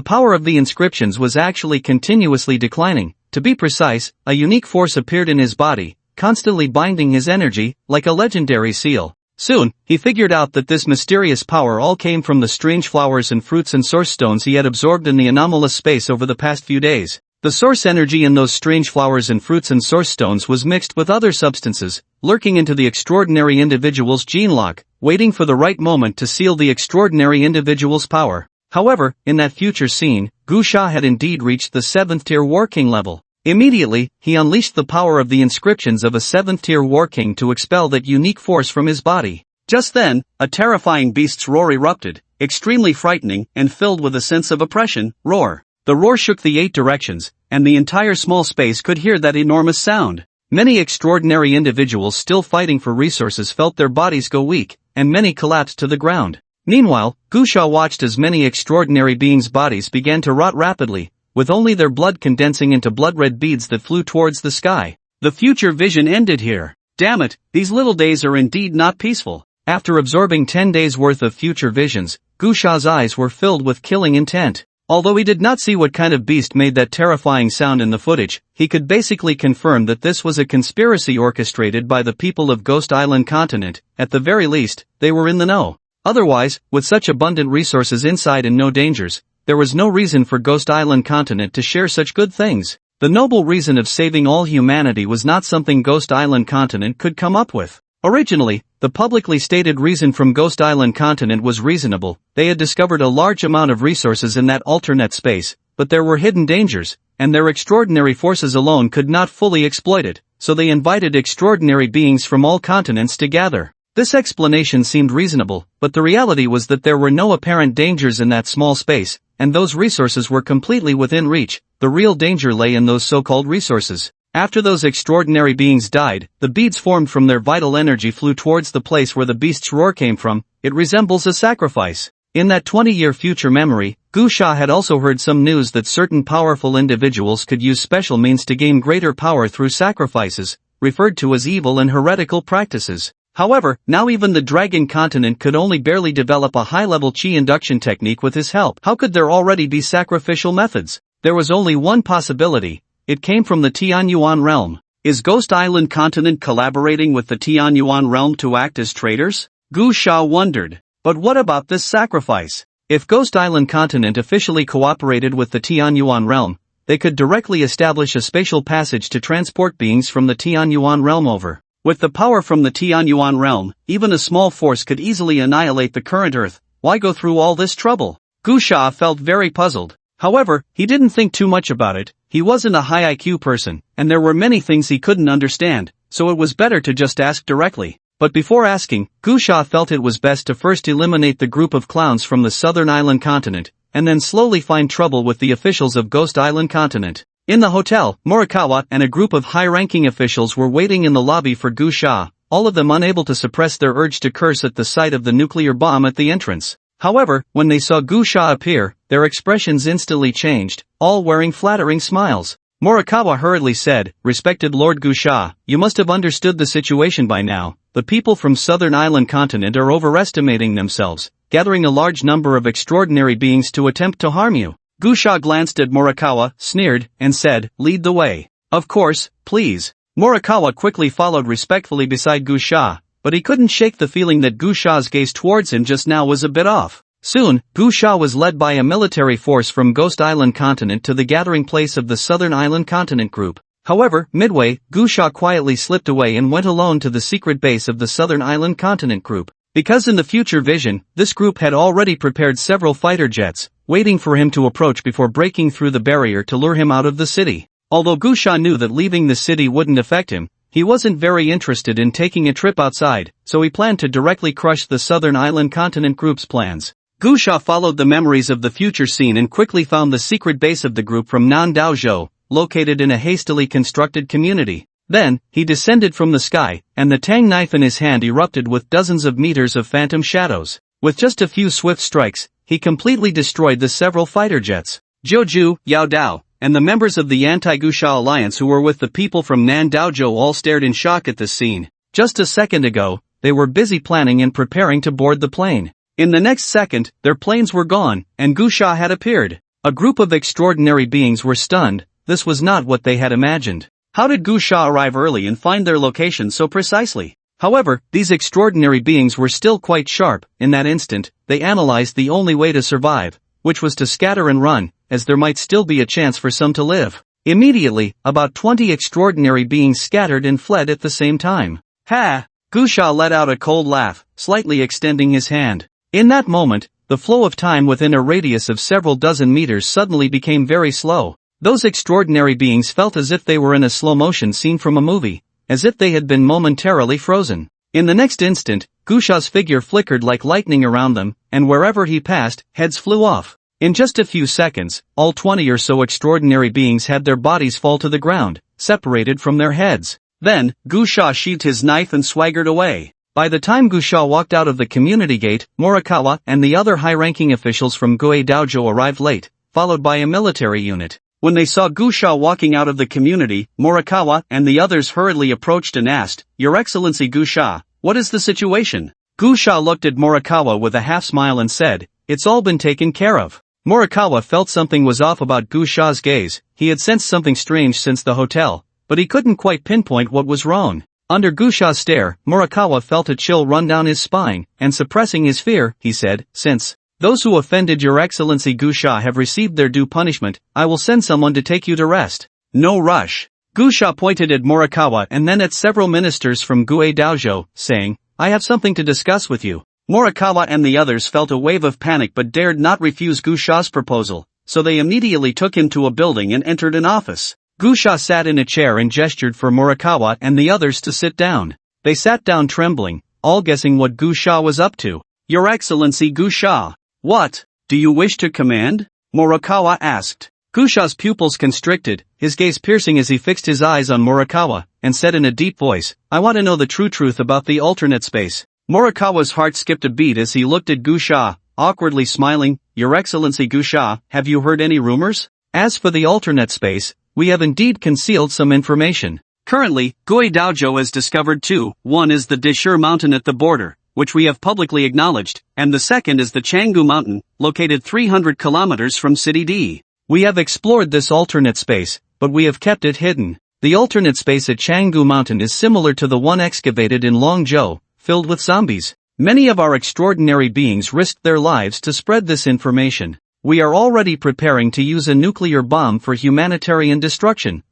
[SPEAKER 1] power of the inscriptions was actually continuously declining. To be precise, a unique force appeared in his body, constantly binding his energy, like a legendary seal. Soon, he figured out that this mysterious power all came from the strange flowers and fruits and source stones he had absorbed in the anomalous space over the past few days. The source energy in those strange flowers and fruits and source stones was mixed with other substances, lurking into the extraordinary individual's gene lock, waiting for the right moment to seal the extraordinary individual's power. However, in that future scene, Gusha had indeed reached the 7th-tier War King level. Immediately, he unleashed the power of the inscriptions of a 7th-tier War King to expel that unique force from his body. Just then, a terrifying beast's roar erupted, extremely frightening and filled with a sense of oppression. Roar. The roar shook the 8 directions, and the entire small space could hear that enormous sound. Many extraordinary individuals still fighting for resources felt their bodies go weak, and many collapsed to the ground. Meanwhile, Gusha watched as many extraordinary beings' bodies began to rot rapidly, with only their blood condensing into blood-red beads that flew towards the sky. The future vision ended here. Damn it, these little days are indeed not peaceful. After absorbing 10 days worth of future visions, Gusha's eyes were filled with killing intent. Although he did not see what kind of beast made that terrifying sound in the footage, he could basically confirm that this was a conspiracy orchestrated by the people of Ghost Island Continent. At the very least, they were in the know. Otherwise, with such abundant resources inside and no dangers, there was no reason for Ghost Island Continent to share such good things. The noble reason of saving all humanity was not something Ghost Island Continent could come up with. Originally, the publicly stated reason from Ghost Island Continent was reasonable. They had discovered a large amount of resources in that alternate space, but there were hidden dangers, and their extraordinary forces alone could not fully exploit it, so they invited extraordinary beings from all continents to gather. This explanation seemed reasonable, but the reality was that there were no apparent dangers in that small space, and those resources were completely within reach. The real danger lay in those so-called resources. After those extraordinary beings died, the beads formed from their vital energy flew towards the place where the beast's roar came from. It resembles a sacrifice. In that 20-year future memory, Gusha had also heard some news that certain powerful individuals could use special means to gain greater power through sacrifices, referred to as evil and heretical practices. However, now even the Dragon Continent could only barely develop a high-level chi induction technique with his help. How could there already be sacrificial methods? There was only one possibility. It came from the Tianyuan realm. Is Ghost Island Continent collaborating with the Tianyuan realm to act as traitors? Gu Sha wondered. But what about this sacrifice? If Ghost Island Continent officially cooperated with the Tianyuan realm, they could directly establish a spatial passage to transport beings from the Tianyuan realm over. With the power from the Tianyuan realm, even a small force could easily annihilate the current Earth. Why go through all this trouble? Gu Sha felt very puzzled. However, he didn't think too much about it. He wasn't a high IQ person, and there were many things he couldn't understand, so it was better to just ask directly. But before asking, Gu Sha felt it was best to first eliminate the group of clowns from the southern island continent, and then slowly find trouble with the officials of Ghost Island Continent. In the hotel, Morikawa and a group of high-ranking officials were waiting in the lobby for Gu Sha, all of them unable to suppress their urge to curse at the sight of the nuclear bomb at the entrance. However, when they saw Gu Sha appear, their expressions instantly changed, all wearing flattering smiles. Morikawa hurriedly said, "Respected Lord Gu Sha, you must have understood the situation by now. The people from Southern Island Continent are overestimating themselves, gathering a large number of extraordinary beings to attempt to harm you." Gu Sha glanced at Morikawa, sneered, and said, "Lead the way." "Of course, please." Morikawa quickly followed respectfully beside Gu Sha, but he couldn't shake the feeling that Gu Sha's gaze towards him just now was a bit off. Soon, Gu Sha was led by a military force from Ghost Island Continent to the gathering place of the Southern Island Continent group. However, midway, Gu Sha quietly slipped away and went alone to the secret base of the Southern Island Continent group. Because in the future vision, this group had already prepared several fighter jets, waiting for him to approach before breaking through the barrier to lure him out of the city. Although Gu Sha knew that leaving the city wouldn't affect him, he wasn't very interested in taking a trip outside, so he planned to directly crush the Southern Island Continent group's plans. Gu Sha followed the memories of the future scene and quickly found the secret base of the group from Nan Daozhou, located in a hastily constructed community. Then, he descended from the sky, and the tang knife in his hand erupted with dozens of meters of phantom shadows. With just a few swift strikes, he completely destroyed the several fighter jets. Jiuju, Yao Dao, and the members of the anti-Gu Sha alliance who were with the people from Nan Daozhou all stared in shock at this scene. Just a second ago, they were busy planning and preparing to board the plane. In the next second, their planes were gone, and Gu Sha had appeared. A group of extraordinary beings were stunned. This was not what they had imagined. How did Gu Sha arrive early and find their location so precisely? However, these extraordinary beings were still quite sharp. In that instant, they analyzed the only way to survive, which was to scatter and run, as there might still be a chance for some to live. Immediately, about 20 extraordinary beings scattered and fled at the same time. Ha! Gu Sha let out a cold laugh, slightly extending his hand. In that moment, the flow of time within a radius of several dozen meters suddenly became very slow. Those extraordinary beings felt as if they were in a slow-motion scene from a movie, as if they had been momentarily frozen. In the next instant, Gu Sha's figure flickered like lightning around them, and wherever he passed, heads flew off. In just a few seconds, all 20 or so extraordinary beings had their bodies fall to the ground, separated from their heads. Then, Gu Sha sheathed his knife and swaggered away. By the time Gu Sha walked out of the community gate, Morikawa and the other high-ranking officials from Gue Daozhou arrived late, followed by a military unit. When they saw Gu Sha walking out of the community, Morikawa and the others hurriedly approached and asked, "Your Excellency Gu Sha, what is the situation?" Gu Sha looked at Morikawa with a half-smile and said, "It's all been taken care of." Morikawa felt something was off about Gu Sha's gaze. He had sensed something strange since the hotel, but he couldn't quite pinpoint what was wrong. Under Gu Sha's stare, Morikawa felt a chill run down his spine, and suppressing his fear, he said, "Since those who offended Your Excellency Gu Sha have received their due punishment, I will send someone to take you to rest." "No rush." Gu Sha pointed at Morikawa and then at several ministers from Gue Daozhou, saying, "I have something to discuss with you." Morikawa and the others felt a wave of panic but dared not refuse Gu Sha's proposal, so they immediately took him to a building and entered an office. Gu Sha sat in a chair and gestured for Morikawa and the others to sit down. They sat down trembling, all guessing what Gu Sha was up to. "Your Excellency Gu Sha, what? Do you wish to command?" Morikawa asked. Gu Sha's pupils constricted, his gaze piercing as he fixed his eyes on Morikawa, and said in a deep voice, "I want to know the true truth about the alternate space." Morikawa's heart skipped a beat as he looked at Gu Sha, awkwardly smiling. "Your Excellency Gu Sha, have you heard any rumors? As for the alternate space, we have indeed concealed some information. Currently, Gue Daozhou has discovered two. One is the Deshur mountain at the border, which we have publicly acknowledged, and the second is the Changgu mountain, located 300 kilometers from City D. We have explored this alternate space, but we have kept it hidden. The alternate space at Changgu Mountain is similar to the one excavated in Longzhou, filled with zombies. Many of our extraordinary beings risked their lives to spread this information. We are already preparing to use a nuclear bomb for humanitarian destruction.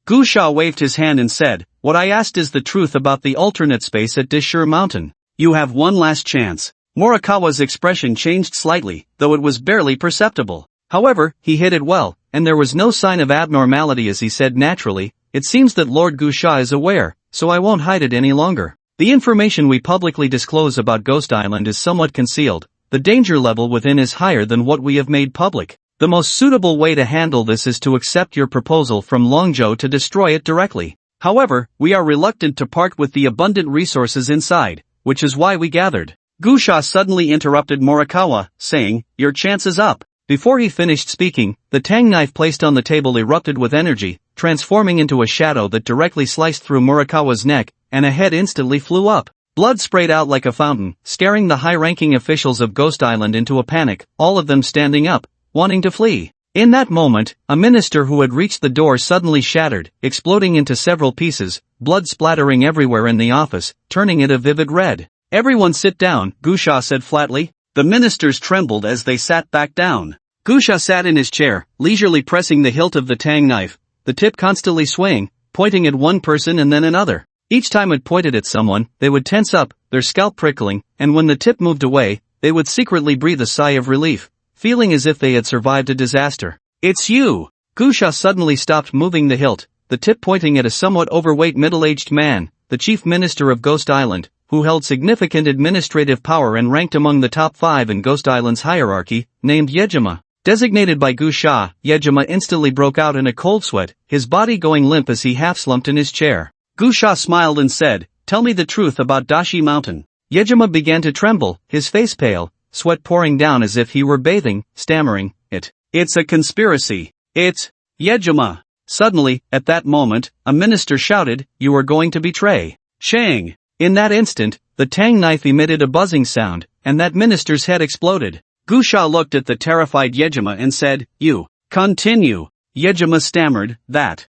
[SPEAKER 1] Gu Sha waved his hand and said, "What I asked is the truth about the alternate space at Dishur Mountain. You have one last chance." Morikawa's expression changed slightly, though it was barely perceptible. However, he hid it well, and there was no sign of abnormality as he said naturally, "It seems that Lord Gu Sha is aware, so I won't hide it any longer. The information we publicly disclose about Ghost Island is somewhat concealed. The danger level within is higher than what we have made public. The most suitable way to handle this is to accept your proposal from Longzhou to destroy it directly. However, we are reluctant to part with the abundant resources inside, which is why we gathered." Gu Sha suddenly interrupted Morikawa, saying, "Your chance is up." Before he finished speaking, the tang knife placed on the table erupted with energy, transforming into a shadow that directly sliced through Morikawa's neck, and a head instantly flew up. Blood sprayed out like a fountain, scaring the high-ranking officials of Ghost Island into a panic, all of them standing up, wanting to flee. In that moment, a minister who had reached the door suddenly shattered, exploding into several pieces, blood splattering everywhere in the office, turning it a vivid red. "Everyone sit down," Gu Sha said flatly. The ministers trembled as they sat back down. Gu Sha sat in his chair, leisurely pressing the hilt of the tang knife, the tip constantly swaying, pointing at one person and then another. Each time it pointed at someone, they would tense up, their scalp prickling, and when the tip moved away, they would secretly breathe a sigh of relief, feeling as if they had survived a disaster. "It's you!" Gu Sha suddenly stopped moving the hilt, the tip pointing at a somewhat overweight middle-aged man, the chief minister of Ghost Island, who held significant administrative power and ranked among the top 5 in Ghost Island's hierarchy, named Yejima. Designated by Gu Sha, Yejima instantly broke out in a cold sweat, his body going limp as he half-slumped in his chair. Gu Sha smiled and said, "Tell me the truth about Dashi Mountain." Yejima began to tremble, his face pale, sweat pouring down as if he were bathing, stammering, It's a conspiracy. It's Yejima." Suddenly, at that moment, a minister shouted, "You are going to betray Shang." In that instant, the tang knife emitted a buzzing sound, and that minister's head exploded. Gu Sha looked at the terrified Yejima and said, "You continue." Yejima stammered, That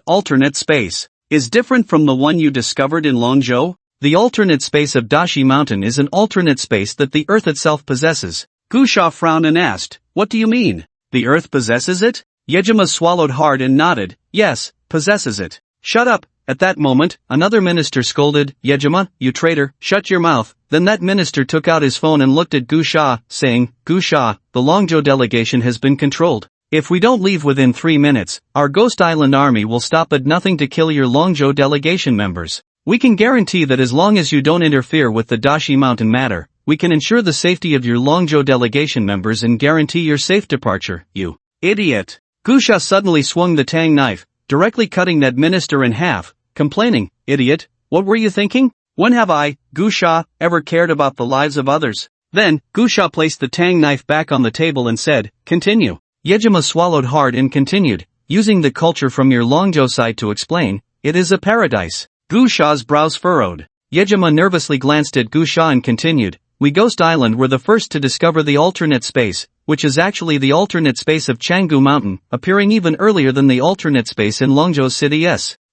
[SPEAKER 1] alternate space is different from the one you discovered in Longzhou? The alternate space of Dashi Mountain is an alternate space that the Earth itself possesses." Gu Sha frowned and asked, "What do you mean? The Earth possesses it?" Yejima swallowed hard and nodded, "Yes, possesses it." "Shut up." At that moment, another minister scolded, "Yejima, you traitor, shut your mouth." Then that minister took out his phone and looked at Gu Sha, saying, "Gu Sha, the Longzhou delegation has been controlled. If we don't leave within 3 minutes, our Ghost Island army will stop at nothing to kill your Longzhou delegation members. We can guarantee that as long as you don't interfere with the Dashi Mountain matter, we can ensure the safety of your Longzhou delegation members and guarantee your safe departure, you idiot." Gu Sha suddenly swung the tang knife, directly cutting that minister in half, complaining, "Idiot, what were you thinking? When have I, Gu Sha, ever cared about the lives of others?" Then, Gu Sha placed the tang knife back on the table and said, "Continue." Yejima swallowed hard and continued, "Using the culture from your Longzhou side to explain, it is a paradise." Gu Sha's brows furrowed. Yejima nervously glanced at Gu Sha and continued, "We Ghost Island were the first to discover the alternate space, which is actually the alternate space of Changgu Mountain, appearing even earlier than the alternate space in Longzhou City.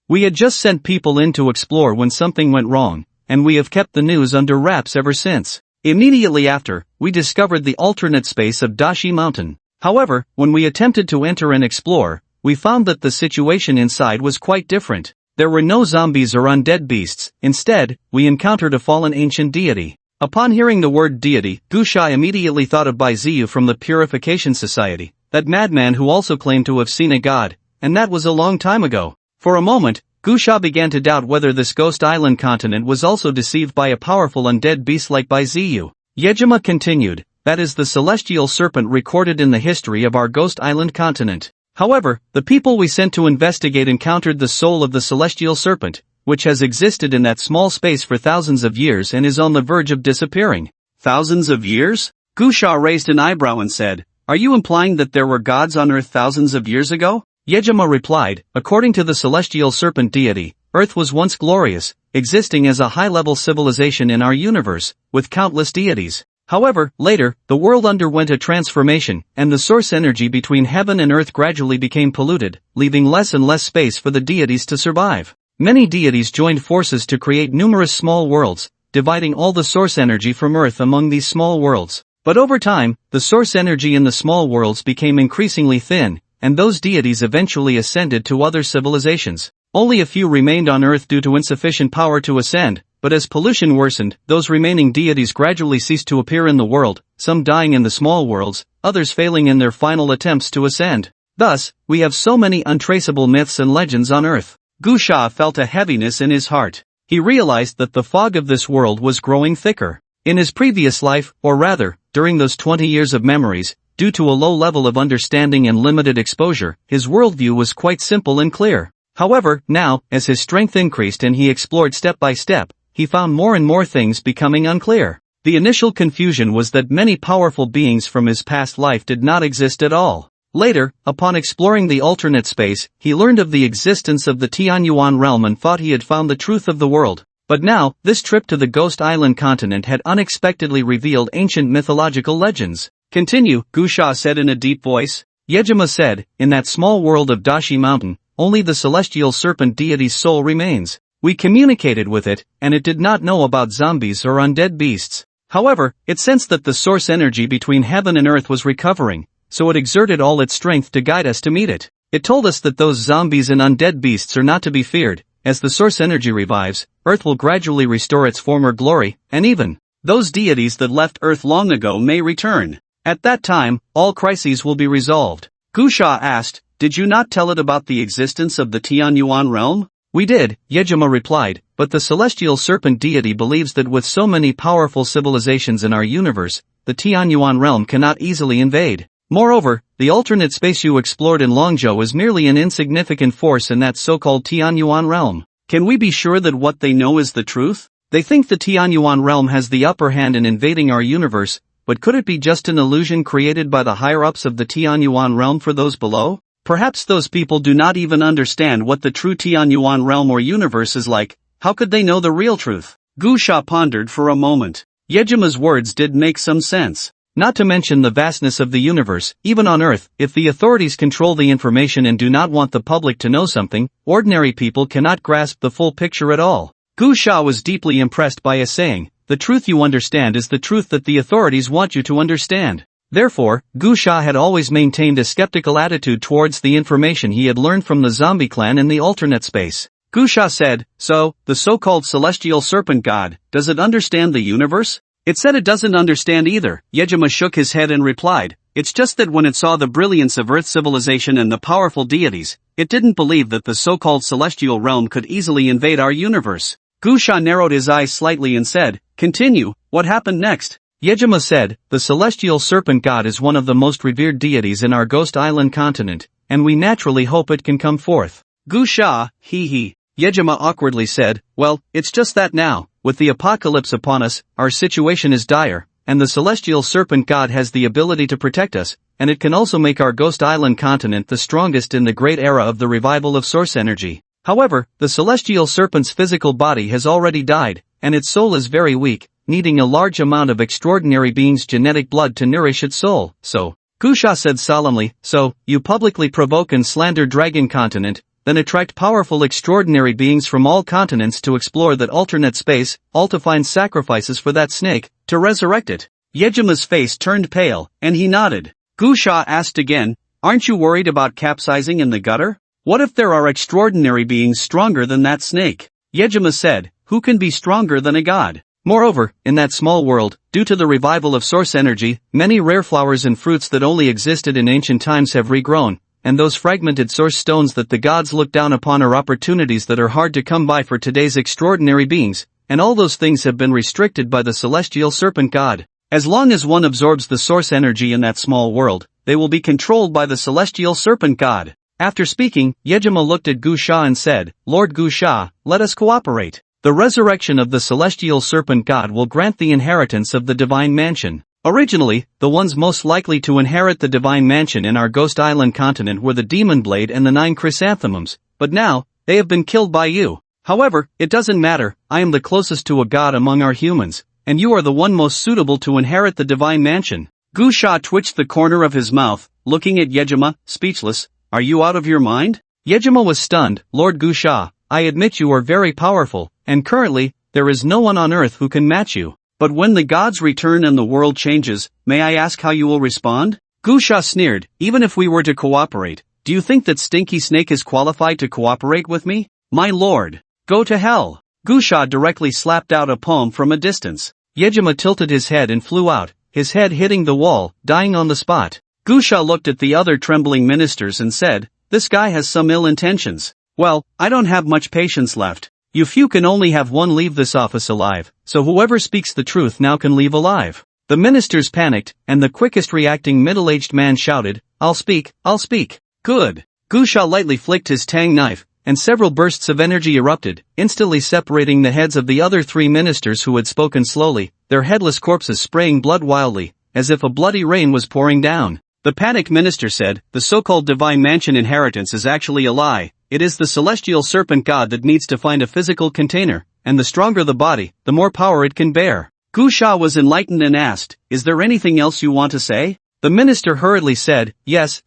[SPEAKER 1] We had just sent people in to explore when something went wrong, and we have kept the news under wraps ever since. Immediately after, we discovered the alternate space of Dashi Mountain. However, when we attempted to enter and explore, we found that the situation inside was quite different. There were no zombies or undead beasts, instead, we encountered a fallen ancient deity." Upon hearing the word deity, Gu Sha immediately thought of Bai Ziyu from the Purification Society, that madman who also claimed to have seen a god, and that was a long time ago. For a moment, Gu Sha began to doubt whether this Ghost Island continent was also deceived by a powerful undead beast like Bai Ziyu. Yejima continued, "That is the celestial serpent recorded in the history of our Ghost Island continent. However, the people we sent to investigate encountered the soul of the celestial serpent, which has existed in that small space for thousands of years and is on the verge of disappearing." "Thousands of years?" Gu Sha raised an eyebrow and said, "Are you implying that there were gods on Earth thousands of years ago?" Yejima replied, "According to the celestial serpent deity, Earth was once glorious, existing as a high-level civilization in our universe, with countless deities. However, later, the world underwent a transformation, and the source energy between heaven and earth gradually became polluted, leaving less and less space for the deities to survive. Many deities joined forces to create numerous small worlds, dividing all the source energy from earth among these small worlds. But over time, the source energy in the small worlds became increasingly thin, and those deities eventually ascended to other civilizations. Only a few remained on Earth due to insufficient power to ascend, but as pollution worsened, those remaining deities gradually ceased to appear in the world, some dying in the small worlds, others failing in their final attempts to ascend. Thus, we have so many untraceable myths and legends on Earth. Gu Sha felt a heaviness in his heart. He realized that the fog of this world was growing thicker. In his previous life, or rather, during those 20 years of memories, due to a low level of understanding and limited exposure, his worldview was quite simple and clear. However, now, as his strength increased and he explored step by step, he found more and more things becoming unclear. The initial confusion was that many powerful beings from his past life did not exist at all. Later, upon exploring the alternate space, he learned of the existence of the Tianyuan realm and thought he had found the truth of the world. But now, this trip to the Ghost Island continent had unexpectedly revealed ancient mythological legends. Continue, Gu Sha said in a deep voice. Yejima said, in that small world of Dashi Mountain, only the celestial serpent deity's soul remains. We communicated with it, and it did not know about zombies or undead beasts. However, it sensed that the source energy between heaven and earth was recovering, so it exerted all its strength to guide us to meet it. It told us that those zombies and undead beasts are not to be feared. As the source energy revives, Earth will gradually restore its former glory, and even those deities that left Earth long ago may return. At that time, all crises will be resolved. Gu Sha asked, did you not tell it about the existence of the Tianyuan realm? We did, Yejima replied, but the celestial serpent deity believes that with so many powerful civilizations in our universe, the Tianyuan realm cannot easily invade. Moreover, the alternate space you explored in Longzhou is merely an insignificant force in that so-called Tianyuan realm. Can we be sure that what they know is the truth? They think the Tianyuan realm has the upper hand in invading our universe, but could it be just an illusion created by the higher-ups of the Tianyuan realm for those below? Perhaps those people do not even understand what the true Tianyuan realm or universe is like. How could they know the real truth? Gu Sha pondered for a moment. Yejima's words did make some sense. Not to mention the vastness of the universe, even on Earth, if the authorities control the information and do not want the public to know something, ordinary people cannot grasp the full picture at all. Gu Sha was deeply impressed by a saying, the truth you understand is the truth that the authorities want you to understand. Therefore, Gu Sha had always maintained a skeptical attitude towards the information he had learned from the zombie clan in the alternate space. Gu Sha said, so, the so-called celestial serpent god, does it understand the universe? It said it doesn't understand either. Yejima shook his head and replied, it's just that when it saw the brilliance of Earth civilization and the powerful deities, it didn't believe that the so-called celestial realm could easily invade our universe. Gu Sha narrowed his eyes slightly and said, continue, what happened next? Yejima said, the celestial serpent god is one of the most revered deities in our Ghost Island continent, and we naturally hope it can come forth. Gu Sha, hee. Yejima awkwardly said, well, it's just that now, with the apocalypse upon us, our situation is dire, and the celestial serpent god has the ability to protect us, and it can also make our Ghost Island continent the strongest in the great era of the revival of source energy. However, the celestial serpent's physical body has already died, and its soul is very weak, needing a large amount of extraordinary beings' genetic blood to nourish its soul. So, Gu Sha said solemnly, so, you publicly provoke and slander Dragon Continent, then attract powerful extraordinary beings from all continents to explore that alternate space, all to find sacrifices for that snake, to resurrect it. Yejima's face turned pale, and he nodded. Gu Sha asked again, aren't you worried about capsizing in the gutter? What if there are extraordinary beings stronger than that snake? Yejima said, who can be stronger than a god? Moreover, in that small world, due to the revival of source energy, many rare flowers and fruits that only existed in ancient times have regrown, and those fragmented source stones that the gods look down upon are opportunities that are hard to come by for today's extraordinary beings, and all those things have been restricted by the celestial serpent god. As long as one absorbs the source energy in that small world, they will be controlled by the celestial serpent god. After speaking, Yejima looked at Gu Sha and said, Lord Gu Sha, let us cooperate. The resurrection of the celestial serpent god will grant the inheritance of the divine mansion. Originally, the ones most likely to inherit the divine mansion in our Ghost Island continent were the Demon Blade and the 9 chrysanthemums, but now, they have been killed by you. However, it doesn't matter, I am the closest to a god among our humans, and you are the one most suitable to inherit the divine mansion. Gu Sha twitched the corner of his mouth, looking at Yejima, speechless. Are you out of your mind? Yejima was stunned. Lord Gu Sha, I admit you are very powerful, and currently, there is no one on earth who can match you. But when the gods return and the world changes, may I ask how you will respond? Gu Sha sneered. Even if we were to cooperate, do you think that Stinky Snake is qualified to cooperate with me? My lord, go to hell. Gu Sha directly slapped out a palm from a distance. Yejima tilted his head and flew out, his head hitting the wall, dying on the spot. Gu Sha looked at the other trembling ministers and said, this guy has some ill intentions. Well, I don't have much patience left. You few can only have one leave this office alive, so whoever speaks the truth now can leave alive. The ministers panicked, and the quickest reacting middle-aged man shouted, I'll speak, I'll speak. Good. Gu Sha lightly flicked his tang knife, and several bursts of energy erupted, instantly separating the heads of the other 3 ministers who had spoken slowly, their headless corpses spraying blood wildly, as if a bloody rain was pouring down. The panicked minister said, the so-called divine mansion inheritance is actually a lie. It is the celestial serpent god that needs to find a physical container, and the stronger the body, the more power it can bear. Gu Sha was enlightened and asked, is there anything else you want to say? The minister hurriedly said, yes.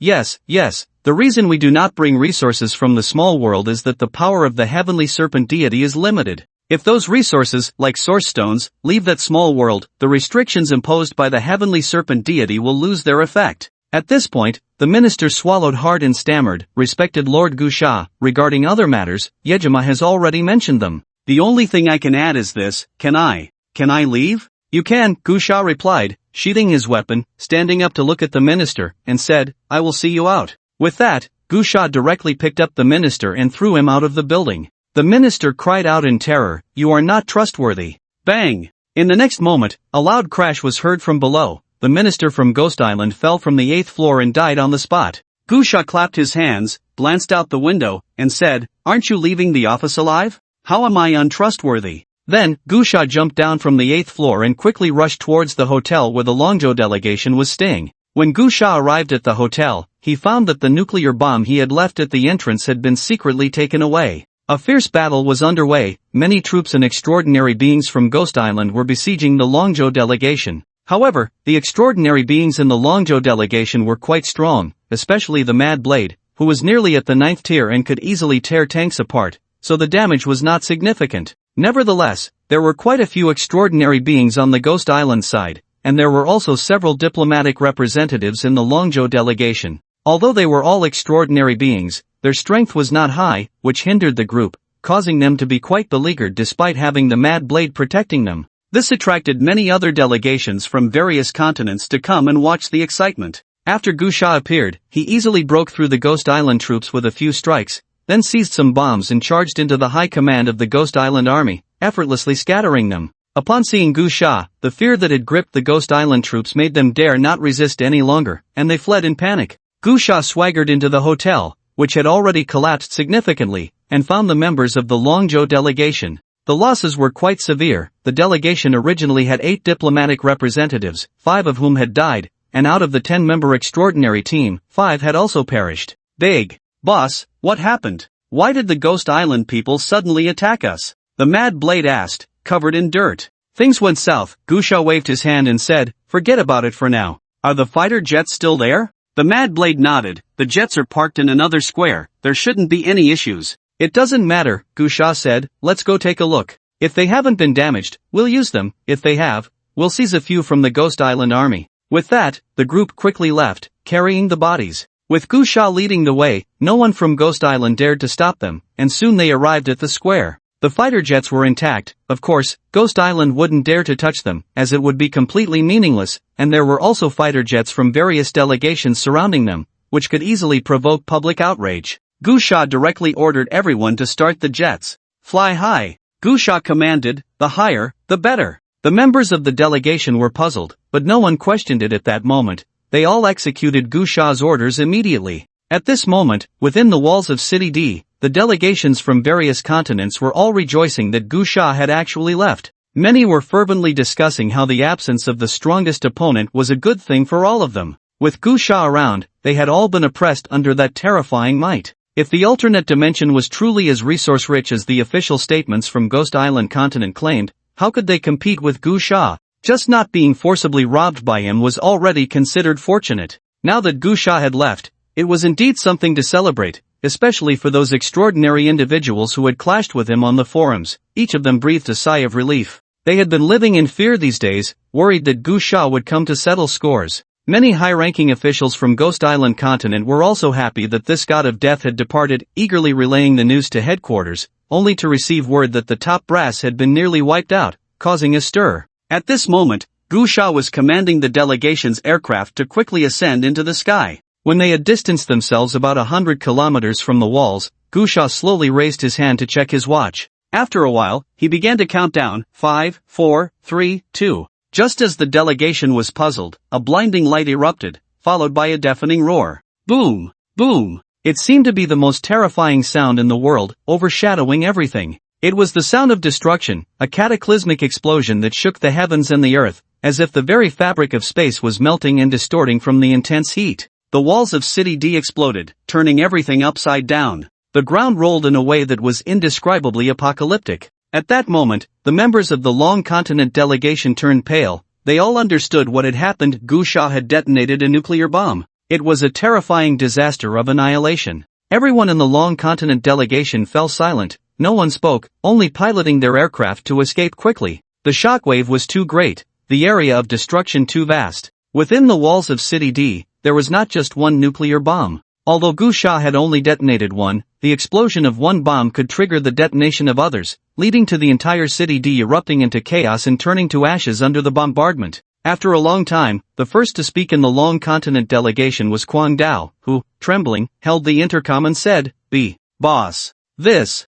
[SPEAKER 1] The reason we do not bring resources from the small world is that the power of the heavenly serpent deity is limited. If those resources, like source stones, leave that small world, the restrictions imposed by the heavenly serpent deity will lose their effect. At this point, the minister swallowed hard and stammered, respected Lord Gu Sha, regarding other matters, Yejima has already mentioned them. The only thing I can add is this, can I leave? You can, Gu Sha replied, sheathing his weapon, standing up to look at the minister, and said, I will see you out. With that, Gu Sha directly picked up the minister and threw him out of the building. The minister cried out in terror, you are not trustworthy. Bang! In the next moment, a loud crash was heard from below. The minister from Ghost Island fell from the 8th floor and died on the spot. Gu Sha clapped his hands, glanced out the window, and said, aren't you leaving the office alive? How am I untrustworthy? Then, Gu Sha jumped down from the 8th floor and quickly rushed towards the hotel where the Longzhou delegation was staying. When Gu Sha arrived at the hotel, he found that the nuclear bomb he had left at the entrance had been secretly taken away. A fierce battle was underway, many troops and extraordinary beings from Ghost Island were besieging the Longzhou delegation. However, the extraordinary beings in the Longzhou delegation were quite strong, especially the Mad Blade, who was nearly at the 9th tier and could easily tear tanks apart, so the damage was not significant. Nevertheless, there were quite a few extraordinary beings on the Ghost Island side, and there were also several diplomatic representatives in the Longzhou delegation. Although they were all extraordinary beings, their strength was not high, which hindered the group, causing them to be quite beleaguered despite having the Mad Blade protecting them. This attracted many other delegations from various continents to come and watch the excitement. After Gu Sha appeared, he easily broke through the Ghost Island troops with a few strikes, then seized some bombs and charged into the high command of the Ghost Island army, effortlessly scattering them. Upon seeing Gu Sha, the fear that had gripped the Ghost Island troops made them dare not resist any longer, and they fled in panic. Gu Sha swaggered into the hotel, which had already collapsed significantly, and found the members of the Longzhou delegation. The losses were quite severe. The delegation originally had 8 diplomatic representatives, 5 of whom had died, and out of the 10-member extraordinary team, 5 had also perished. Big Boss, what happened? Why did the Ghost Island people suddenly attack us? The Mad Blade asked, covered in dirt. Things went south. Gu Sha waved his hand and said, forget about it for now. Are the fighter jets still there? The Mad Blade nodded. The jets are parked in another square. There shouldn't be any issues. It doesn't matter, Gu Sha said, let's go take a look. If they haven't been damaged, we'll use them. If they have, we'll seize a few from the Ghost Island army. With that, the group quickly left, carrying the bodies. With Gu Sha leading the way, no one from Ghost Island dared to stop them, and soon they arrived at the square. The fighter jets were intact. Of course, Ghost Island wouldn't dare to touch them, as it would be completely meaningless, and there were also fighter jets from various delegations surrounding them, which could easily provoke public outrage. Gu Sha directly ordered everyone to start the jets. Fly high. Gu Sha commanded, the higher, the better. The members of the delegation were puzzled, but no one questioned it at that moment. They all executed Gu Sha's orders immediately. At this moment, within the walls of City D, the delegations from various continents were all rejoicing that Gu Sha had actually left. Many were fervently discussing how the absence of the strongest opponent was a good thing for all of them. With Gu Sha around, they had all been oppressed under that terrifying might. If the alternate dimension was truly as resource-rich as the official statements from Ghost Island continent claimed, how could they compete with Gu Sha? Just not being forcibly robbed by him was already considered fortunate. Now that Gu Sha had left, it was indeed something to celebrate, especially for those extraordinary individuals who had clashed with him on the forums. Each of them breathed a sigh of relief. They had been living in fear these days, worried that Gu Sha would come to settle scores. Many high-ranking officials from Ghost Island continent were also happy that this god of death had departed, eagerly relaying the news to headquarters, only to receive word that the top brass had been nearly wiped out, causing a stir. At this moment, Gu Sha was commanding the delegation's aircraft to quickly ascend into the sky. When they had distanced themselves about 100 kilometers from the walls, Gu Sha slowly raised his hand to check his watch. After a while, he began to count down, 5, 4, 3, 2. Just as the delegation was puzzled, a blinding light erupted, followed by a deafening roar. Boom! Boom! It seemed to be the most terrifying sound in the world, overshadowing everything. It was the sound of destruction, a cataclysmic explosion that shook the heavens and the earth, as if the very fabric of space was melting and distorting from the intense heat. The walls of City D exploded, turning everything upside down. The ground rolled in a way that was indescribably apocalyptic. At that moment, the members of the Long Continent delegation turned pale. They all understood what had happened. Gu Sha had detonated a nuclear bomb. It was a terrifying disaster of annihilation. Everyone in the Long Continent delegation fell silent. No one spoke, only piloting their aircraft to escape quickly. The shockwave was too great, the area of destruction too vast. Within the walls of City D, there was not just one nuclear bomb. Although Gu Sha had only detonated one, the explosion of one bomb could trigger the detonation of others, leading to the entire City D erupting into chaos and turning to ashes under the bombardment. After a long time, the first to speak in the Long Continent delegation was Kwang Dao, who, trembling, held the intercom and said, Boss. This.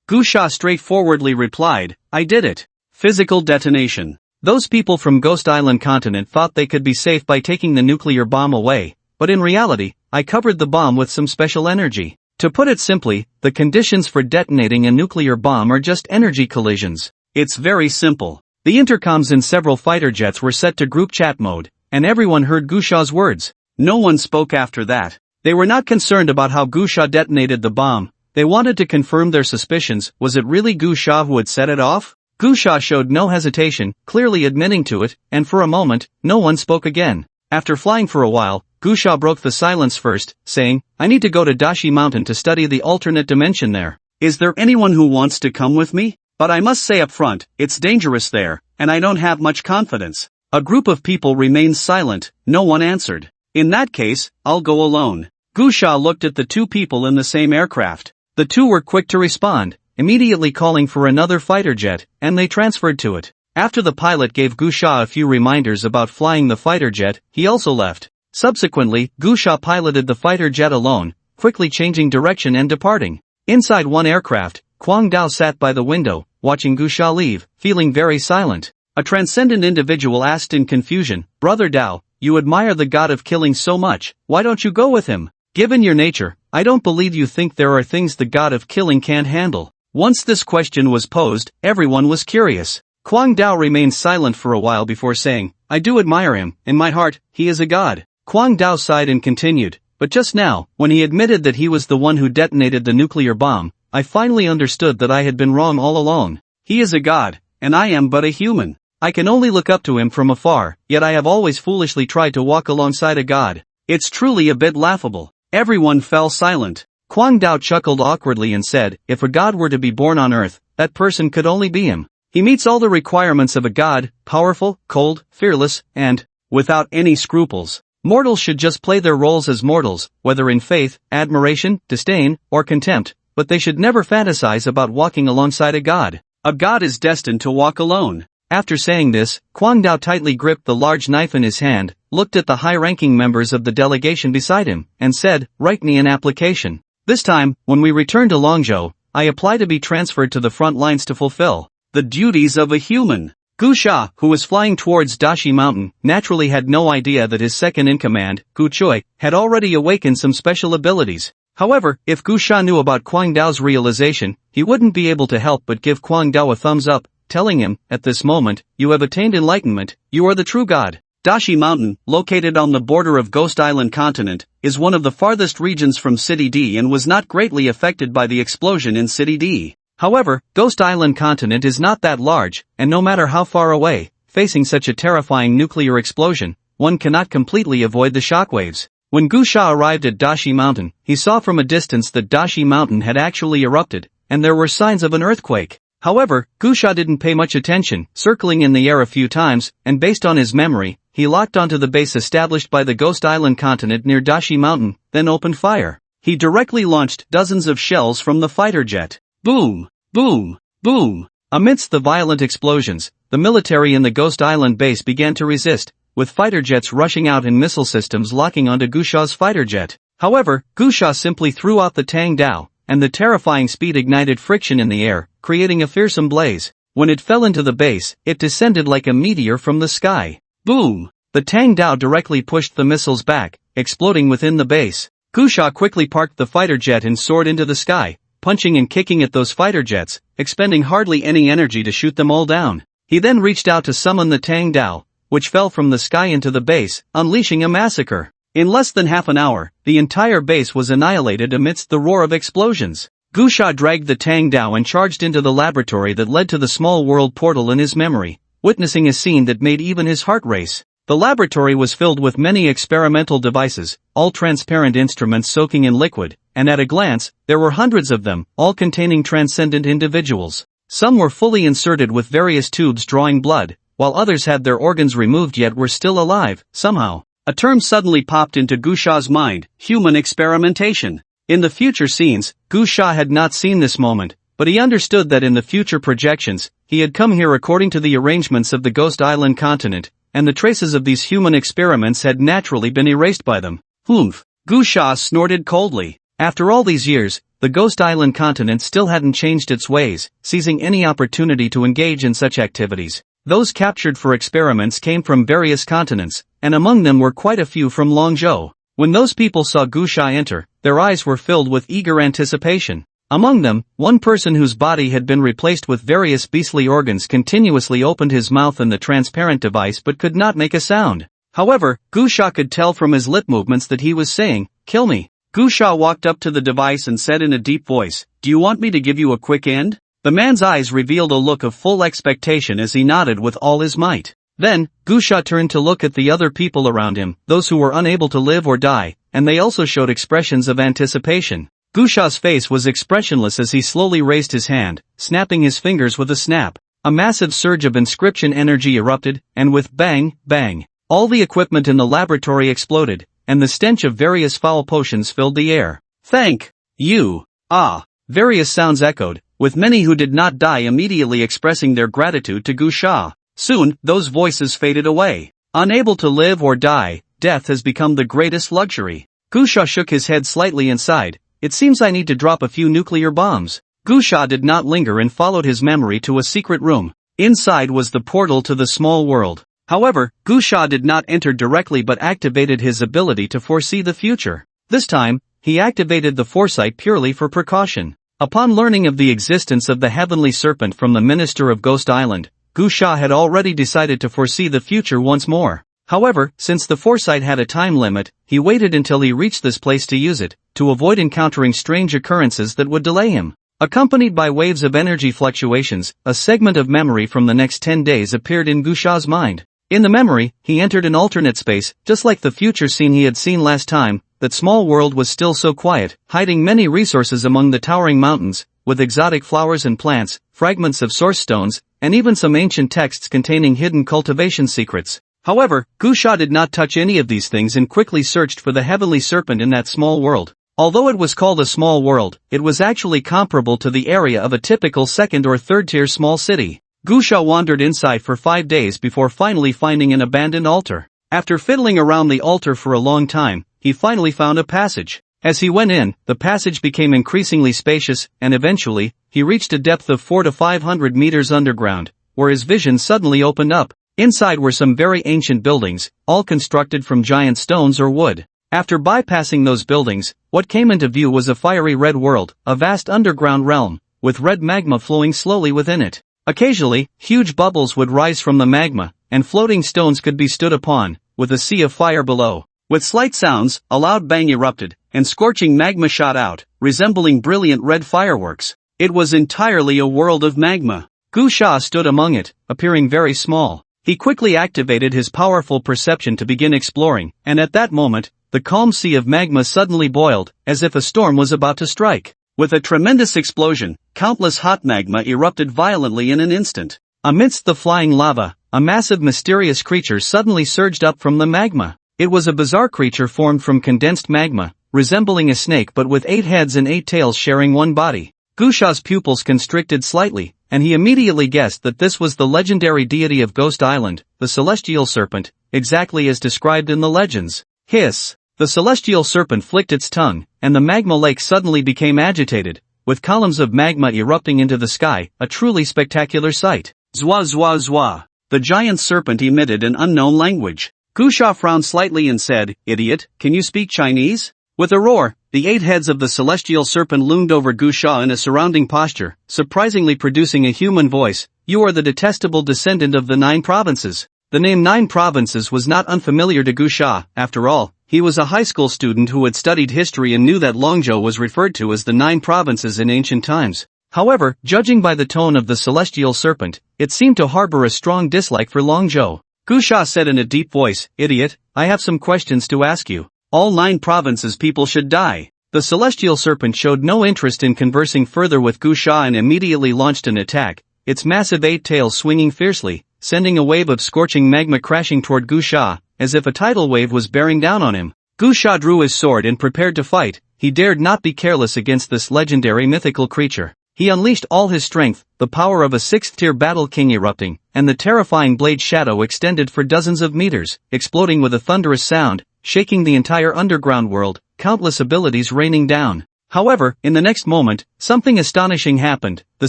[SPEAKER 1] Gu Sha straightforwardly replied, I did it. Physical detonation. Those people from Ghost Island continent thought they could be safe by taking the nuclear bomb away, but in reality, I covered the bomb with some special energy. To put it simply, the conditions for detonating a nuclear bomb are just energy collisions. It's very simple. The intercoms in several fighter jets were set to group chat mode, and everyone heard Gu Sha's words. No one spoke after that. They were not concerned about how Gu Sha detonated the bomb. They wanted to confirm their suspicions. Was it really Gu Sha who had set it off? Gu Sha showed no hesitation, clearly admitting to it, and for a moment, no one spoke again. After flying for a while, Gu Sha broke the silence first, saying, I need to go to Dashi Mountain to study the alternate dimension there. Is there anyone who wants to come with me? But I must say up front, it's dangerous there, and I don't have much confidence. A group of people remained silent, no one answered. In that case, I'll go alone. Gu Sha looked at the two people in the same aircraft. The two were quick to respond, immediately calling for another fighter jet, and they transferred to it. After the pilot gave Gu Sha a few reminders about flying the fighter jet, he also left. Subsequently, Gu Sha piloted the fighter jet alone, quickly changing direction and departing. Inside one aircraft, Kwang Dao sat by the window, watching Gu Sha leave, feeling very silent. A transcendent individual asked in confusion, Brother Dao, you admire the god of killing so much, why don't you go with him? Given your nature, I don't believe you think there are things the god of killing can't handle. Once this question was posed, everyone was curious. Kwang Dao remained silent for a while before saying, I do admire him, in my heart, he is a god. Kwang Dao sighed and continued, but just now, when he admitted that he was the one who detonated the nuclear bomb, I finally understood that I had been wrong all along. He is a god, and I am but a human. I can only look up to him from afar, yet I have always foolishly tried to walk alongside a god. It's truly a bit laughable. Everyone fell silent. Kwang Dao chuckled awkwardly and said, if a god were to be born on earth, that person could only be him. He meets all the requirements of a god, powerful, cold, fearless, and without any scruples. Mortals should just play their roles as mortals, whether in faith, admiration, disdain, or contempt, but they should never fantasize about walking alongside a god. A god is destined to walk alone. After saying this, Kwang Dao tightly gripped the large knife in his hand, looked at the high-ranking members of the delegation beside him, and said, write me an application. This time, when we return to Longzhou, I apply to be transferred to the front lines to fulfill the duties of a human. Gu Sha, who was flying towards Dashi Mountain, naturally had no idea that his second-in-command, Gu Choi, had already awakened some special abilities. However, if Gu Sha knew about Kwang Dao's realization, he wouldn't be able to help but give Kwang Dao a thumbs up, telling him, at this moment, you have attained enlightenment, you are the true god. Dashi Mountain, located on the border of Ghost Island continent, is one of the farthest regions from City D and was not greatly affected by the explosion in City D. However, Ghost Island continent is not that large, and no matter how far away, facing such a terrifying nuclear explosion, one cannot completely avoid the shockwaves. When Gusha arrived at Dashi Mountain, he saw from a distance that Dashi Mountain had actually erupted, and there were signs of an earthquake. However, Gusha didn't pay much attention, circling in the air a few times, and based on his memory, he locked onto the base established by the Ghost Island continent near Dashi Mountain, then opened fire. He directly launched dozens of shells from the fighter jet. Boom! Boom! Boom! Amidst the violent explosions, the military in the Ghost Island base began to resist, with fighter jets rushing out and missile systems locking onto Gusha's fighter jet. However, Gusha simply threw out the Tang Dao, and the terrifying speed ignited friction in the air, creating a fearsome blaze. When it fell into the base, it descended like a meteor from the sky. Boom! The Tang Dao directly pushed the missiles back, exploding within the base. Gusha quickly parked the fighter jet and soared into the sky, punching and kicking at those fighter jets, expending hardly any energy to shoot them all down. He then reached out to summon the Tang Dao, which fell from the sky into the base, unleashing a massacre. In less than half an hour, the entire base was annihilated amidst the roar of explosions. Gusha dragged the Tang Dao and charged into the laboratory that led to the small world portal in his memory, witnessing a scene that made even his heart race. The laboratory was filled with many experimental devices, all transparent instruments soaking in liquid, and at a glance, there were hundreds of them, all containing transcendent individuals. Some were fully inserted with various tubes drawing blood, while others had their organs removed yet were still alive, somehow. A term suddenly popped into Gusha's mind: human experimentation. In the future scenes, Gusha had not seen this moment, but he understood that in the future projections, he had come here according to the arrangements of the Ghost Island continent, and the traces of these human experiments had naturally been erased by them. Humph! Gusha snorted coldly. After all these years, the Ghost Island continent still hadn't changed its ways, seizing any opportunity to engage in such activities. Those captured for experiments came from various continents, and among them were quite a few from Longzhou. When those people saw Gusha enter, their eyes were filled with eager anticipation. Among them, one person whose body had been replaced with various beastly organs continuously opened his mouth in the transparent device but could not make a sound. However, Gusha could tell from his lip movements that he was saying, "Kill me." Gusha walked up to the device and said in a deep voice, "Do you want me to give you a quick end?" The man's eyes revealed a look of full expectation as he nodded with all his might. Then, Gusha turned to look at the other people around him, those who were unable to live or die, and they also showed expressions of anticipation. Gusha's face was expressionless as he slowly raised his hand, snapping his fingers with a snap. A massive surge of inscription energy erupted, and with bang, bang, all the equipment in the laboratory exploded, and the stench of various foul potions filled the air. "Thank you." "Ah." Various sounds echoed, with many who did not die immediately expressing their gratitude to Gusha. Soon, those voices faded away. Unable to live or die, death has become the greatest luxury. Gusha shook his head slightly and sighed. "It seems I need to drop a few nuclear bombs." Gusha did not linger and followed his memory to a secret room. Inside was the portal to the small world. However, Gusha did not enter directly but activated his ability to foresee the future. This time, he activated the foresight purely for precaution. Upon learning of the existence of the heavenly serpent from the minister of Ghost Island, Gusha had already decided to foresee the future once more. However, since the foresight had a time limit, he waited until he reached this place to use it, to avoid encountering strange occurrences that would delay him. Accompanied by waves of energy fluctuations, a segment of memory from the next 10 days appeared in Gusha's mind. In the memory, he entered an alternate space, just like the future scene he had seen last time. That small world was still so quiet, hiding many resources among the towering mountains, with exotic flowers and plants, fragments of source stones, and even some ancient texts containing hidden cultivation secrets. However, Gusha did not touch any of these things and quickly searched for the heavenly serpent in that small world. Although it was called a small world, it was actually comparable to the area of a typical second or third tier small city. Gusha wandered inside for 5 days before finally finding an abandoned altar. After fiddling around the altar for a long time, he finally found a passage. As he went in, the passage became increasingly spacious, and eventually, he reached a depth of 400 to 500 meters underground, where his vision suddenly opened up. Inside were some very ancient buildings, all constructed from giant stones or wood. After bypassing those buildings, what came into view was a fiery red world, a vast underground realm, with red magma flowing slowly within it. Occasionally, huge bubbles would rise from the magma, and floating stones could be stood upon, with a sea of fire below. With slight sounds, a loud bang erupted, and scorching magma shot out, resembling brilliant red fireworks. It was entirely a world of magma. Gu Sha stood among it, appearing very small. He quickly activated his powerful perception to begin exploring, and at that moment, the calm sea of magma suddenly boiled, as if a storm was about to strike. With a tremendous explosion, countless hot magma erupted violently in an instant. Amidst the flying lava, a massive mysterious creature suddenly surged up from the magma. It was a bizarre creature formed from condensed magma, resembling a snake but with 8 heads and 8 tails sharing one body. Gu Sha's pupils constricted slightly, and he immediately guessed that this was the legendary deity of Ghost Island, the Celestial Serpent, exactly as described in the legends. Hiss! The Celestial Serpent flicked its tongue, and the magma lake suddenly became agitated, with columns of magma erupting into the sky, a truly spectacular sight. Zwa zwa zwa! The giant serpent emitted an unknown language. Gu Sha frowned slightly and said, "Idiot, can you speak Chinese?" With a roar, the 8 heads of the Celestial Serpent loomed over Gu Sha in a surrounding posture, surprisingly producing a human voice. "You are the detestable descendant of the 9 provinces." The name 9 provinces was not unfamiliar to Gu Sha. After all, he was a high school student who had studied history and knew that Longzhou was referred to as the 9 provinces in ancient times. However, judging by the tone of the Celestial Serpent, it seemed to harbor a strong dislike for Longzhou. Gu Sha said in a deep voice, "Idiot, I have some questions to ask you. All 9 provinces people should die." The Celestial Serpent showed no interest in conversing further with Gu Sha and immediately launched an attack, its massive 8 tails swinging fiercely, sending a wave of scorching magma crashing toward Gu Sha, as if a tidal wave was bearing down on him. Gu Sha drew his sword and prepared to fight. He dared not be careless against this legendary mythical creature. He unleashed all his strength, the power of a 6th-tier battle king erupting, and the terrifying blade shadow extended for dozens of meters, exploding with a thunderous sound, shaking the entire underground world, countless abilities raining down. However, in the next moment, something astonishing happened. The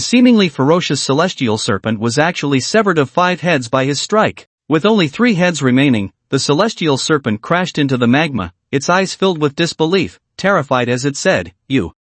[SPEAKER 1] seemingly ferocious Celestial Serpent was actually severed of 5 heads by his strike. With only 3 heads remaining, the Celestial Serpent crashed into the magma, its eyes filled with disbelief, terrified as it said, You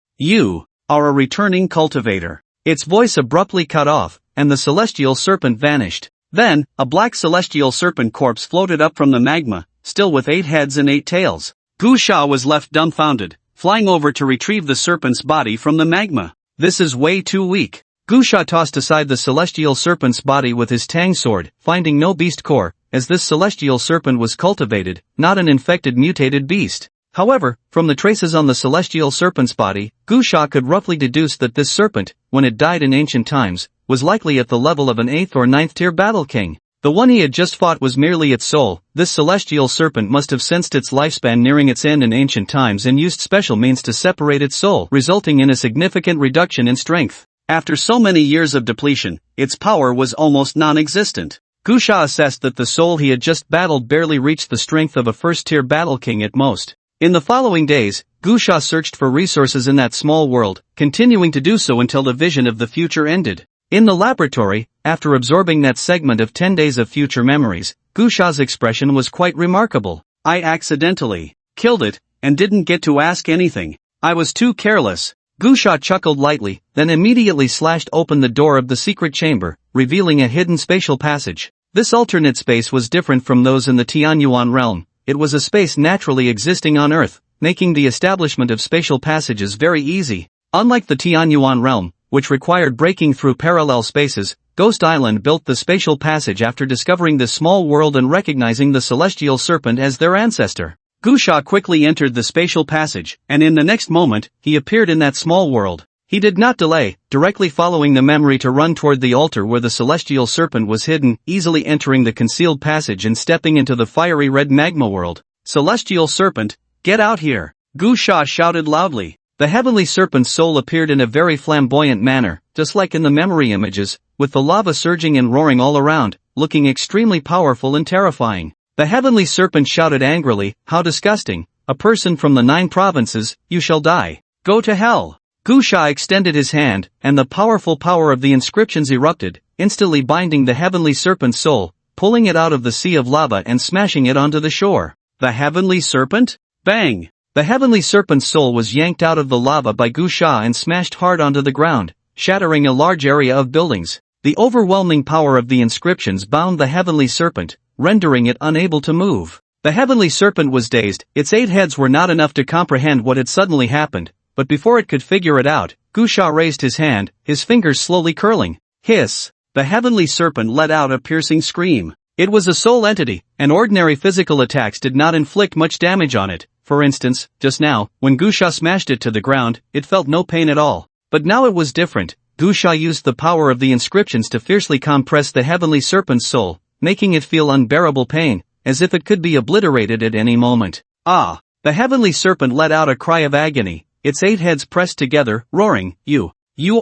[SPEAKER 1] are a returning cultivator." Its voice abruptly cut off, and the Celestial Serpent vanished. Then, a black Celestial Serpent corpse floated up from the magma, still with 8 heads and 8 tails. Gu Sha was left dumbfounded, flying over to retrieve the serpent's body from the magma. "This is way too weak." Gu Sha tossed aside the Celestial Serpent's body with his Tang sword, finding no beast core, as this Celestial Serpent was cultivated, not an infected mutated beast. However, from the traces on the Celestial Serpent's body, Gu Sha could roughly deduce that this serpent, when it died in ancient times, was likely at the level of an 8th or 9th tier battle king. The one he had just fought was merely its soul. This Celestial Serpent must have sensed its lifespan nearing its end in ancient times and used special means to separate its soul, resulting in a significant reduction in strength. After so many years of depletion, its power was almost non-existent. Gu Sha assessed that the soul he had just battled barely reached the strength of a 1st-tier battle king at most. In the following days, Gu Sha searched for resources in that small world, continuing to do so until the vision of the future ended. In the laboratory, after absorbing that segment of 10 days of future memories, Gu Sha's expression was quite remarkable. "I accidentally killed it, and didn't get to ask anything. I was too careless." Gu Sha chuckled lightly, then immediately slashed open the door of the secret chamber, revealing a hidden spatial passage. This alternate space was different from those in the Tianyuan realm. It was a space naturally existing on Earth, making the establishment of spatial passages very easy. Unlike the Tianyuan realm, which required breaking through parallel spaces, Ghost Island built the spatial passage after discovering this small world and recognizing the Celestial Serpent as their ancestor. Gu Sha quickly entered the spatial passage, and in the next moment, he appeared in that small world. He did not delay, directly following the memory to run toward the altar where the Celestial Serpent was hidden, easily entering the concealed passage and stepping into the fiery red magma world. "Celestial Serpent, get out here!" Gu Sha shouted loudly. The Heavenly Serpent's soul appeared in a very flamboyant manner, just like in the memory images, with the lava surging and roaring all around, looking extremely powerful and terrifying. The Heavenly Serpent shouted angrily, "How disgusting! A person from the 9 provinces, you shall die. Go to hell!" Gu Sha extended his hand, and the powerful power of the inscriptions erupted, instantly binding the Heavenly Serpent's soul, pulling it out of the sea of lava and smashing it onto the shore. The Heavenly Serpent? Bang! The Heavenly Serpent's soul was yanked out of the lava by Gu Sha and smashed hard onto the ground, shattering a large area of buildings. The overwhelming power of the inscriptions bound the Heavenly Serpent, rendering it unable to move. The Heavenly Serpent was dazed. Its 8 heads were not enough to comprehend what had suddenly happened, but before it could figure it out, Gusha raised his hand, his fingers slowly curling. Hiss! The heavenly serpent let out a piercing scream. It was a soul entity, and ordinary physical attacks did not inflict much damage on it. For instance, just now, when Gusha smashed it to the ground, it felt no pain at all. But now it was different. Gusha used the power of the inscriptions to fiercely compress the heavenly serpent's soul, making it feel unbearable pain, as if it could be obliterated at any moment. Ah! The heavenly serpent let out a cry of agony, its 8 heads pressed together, roaring, You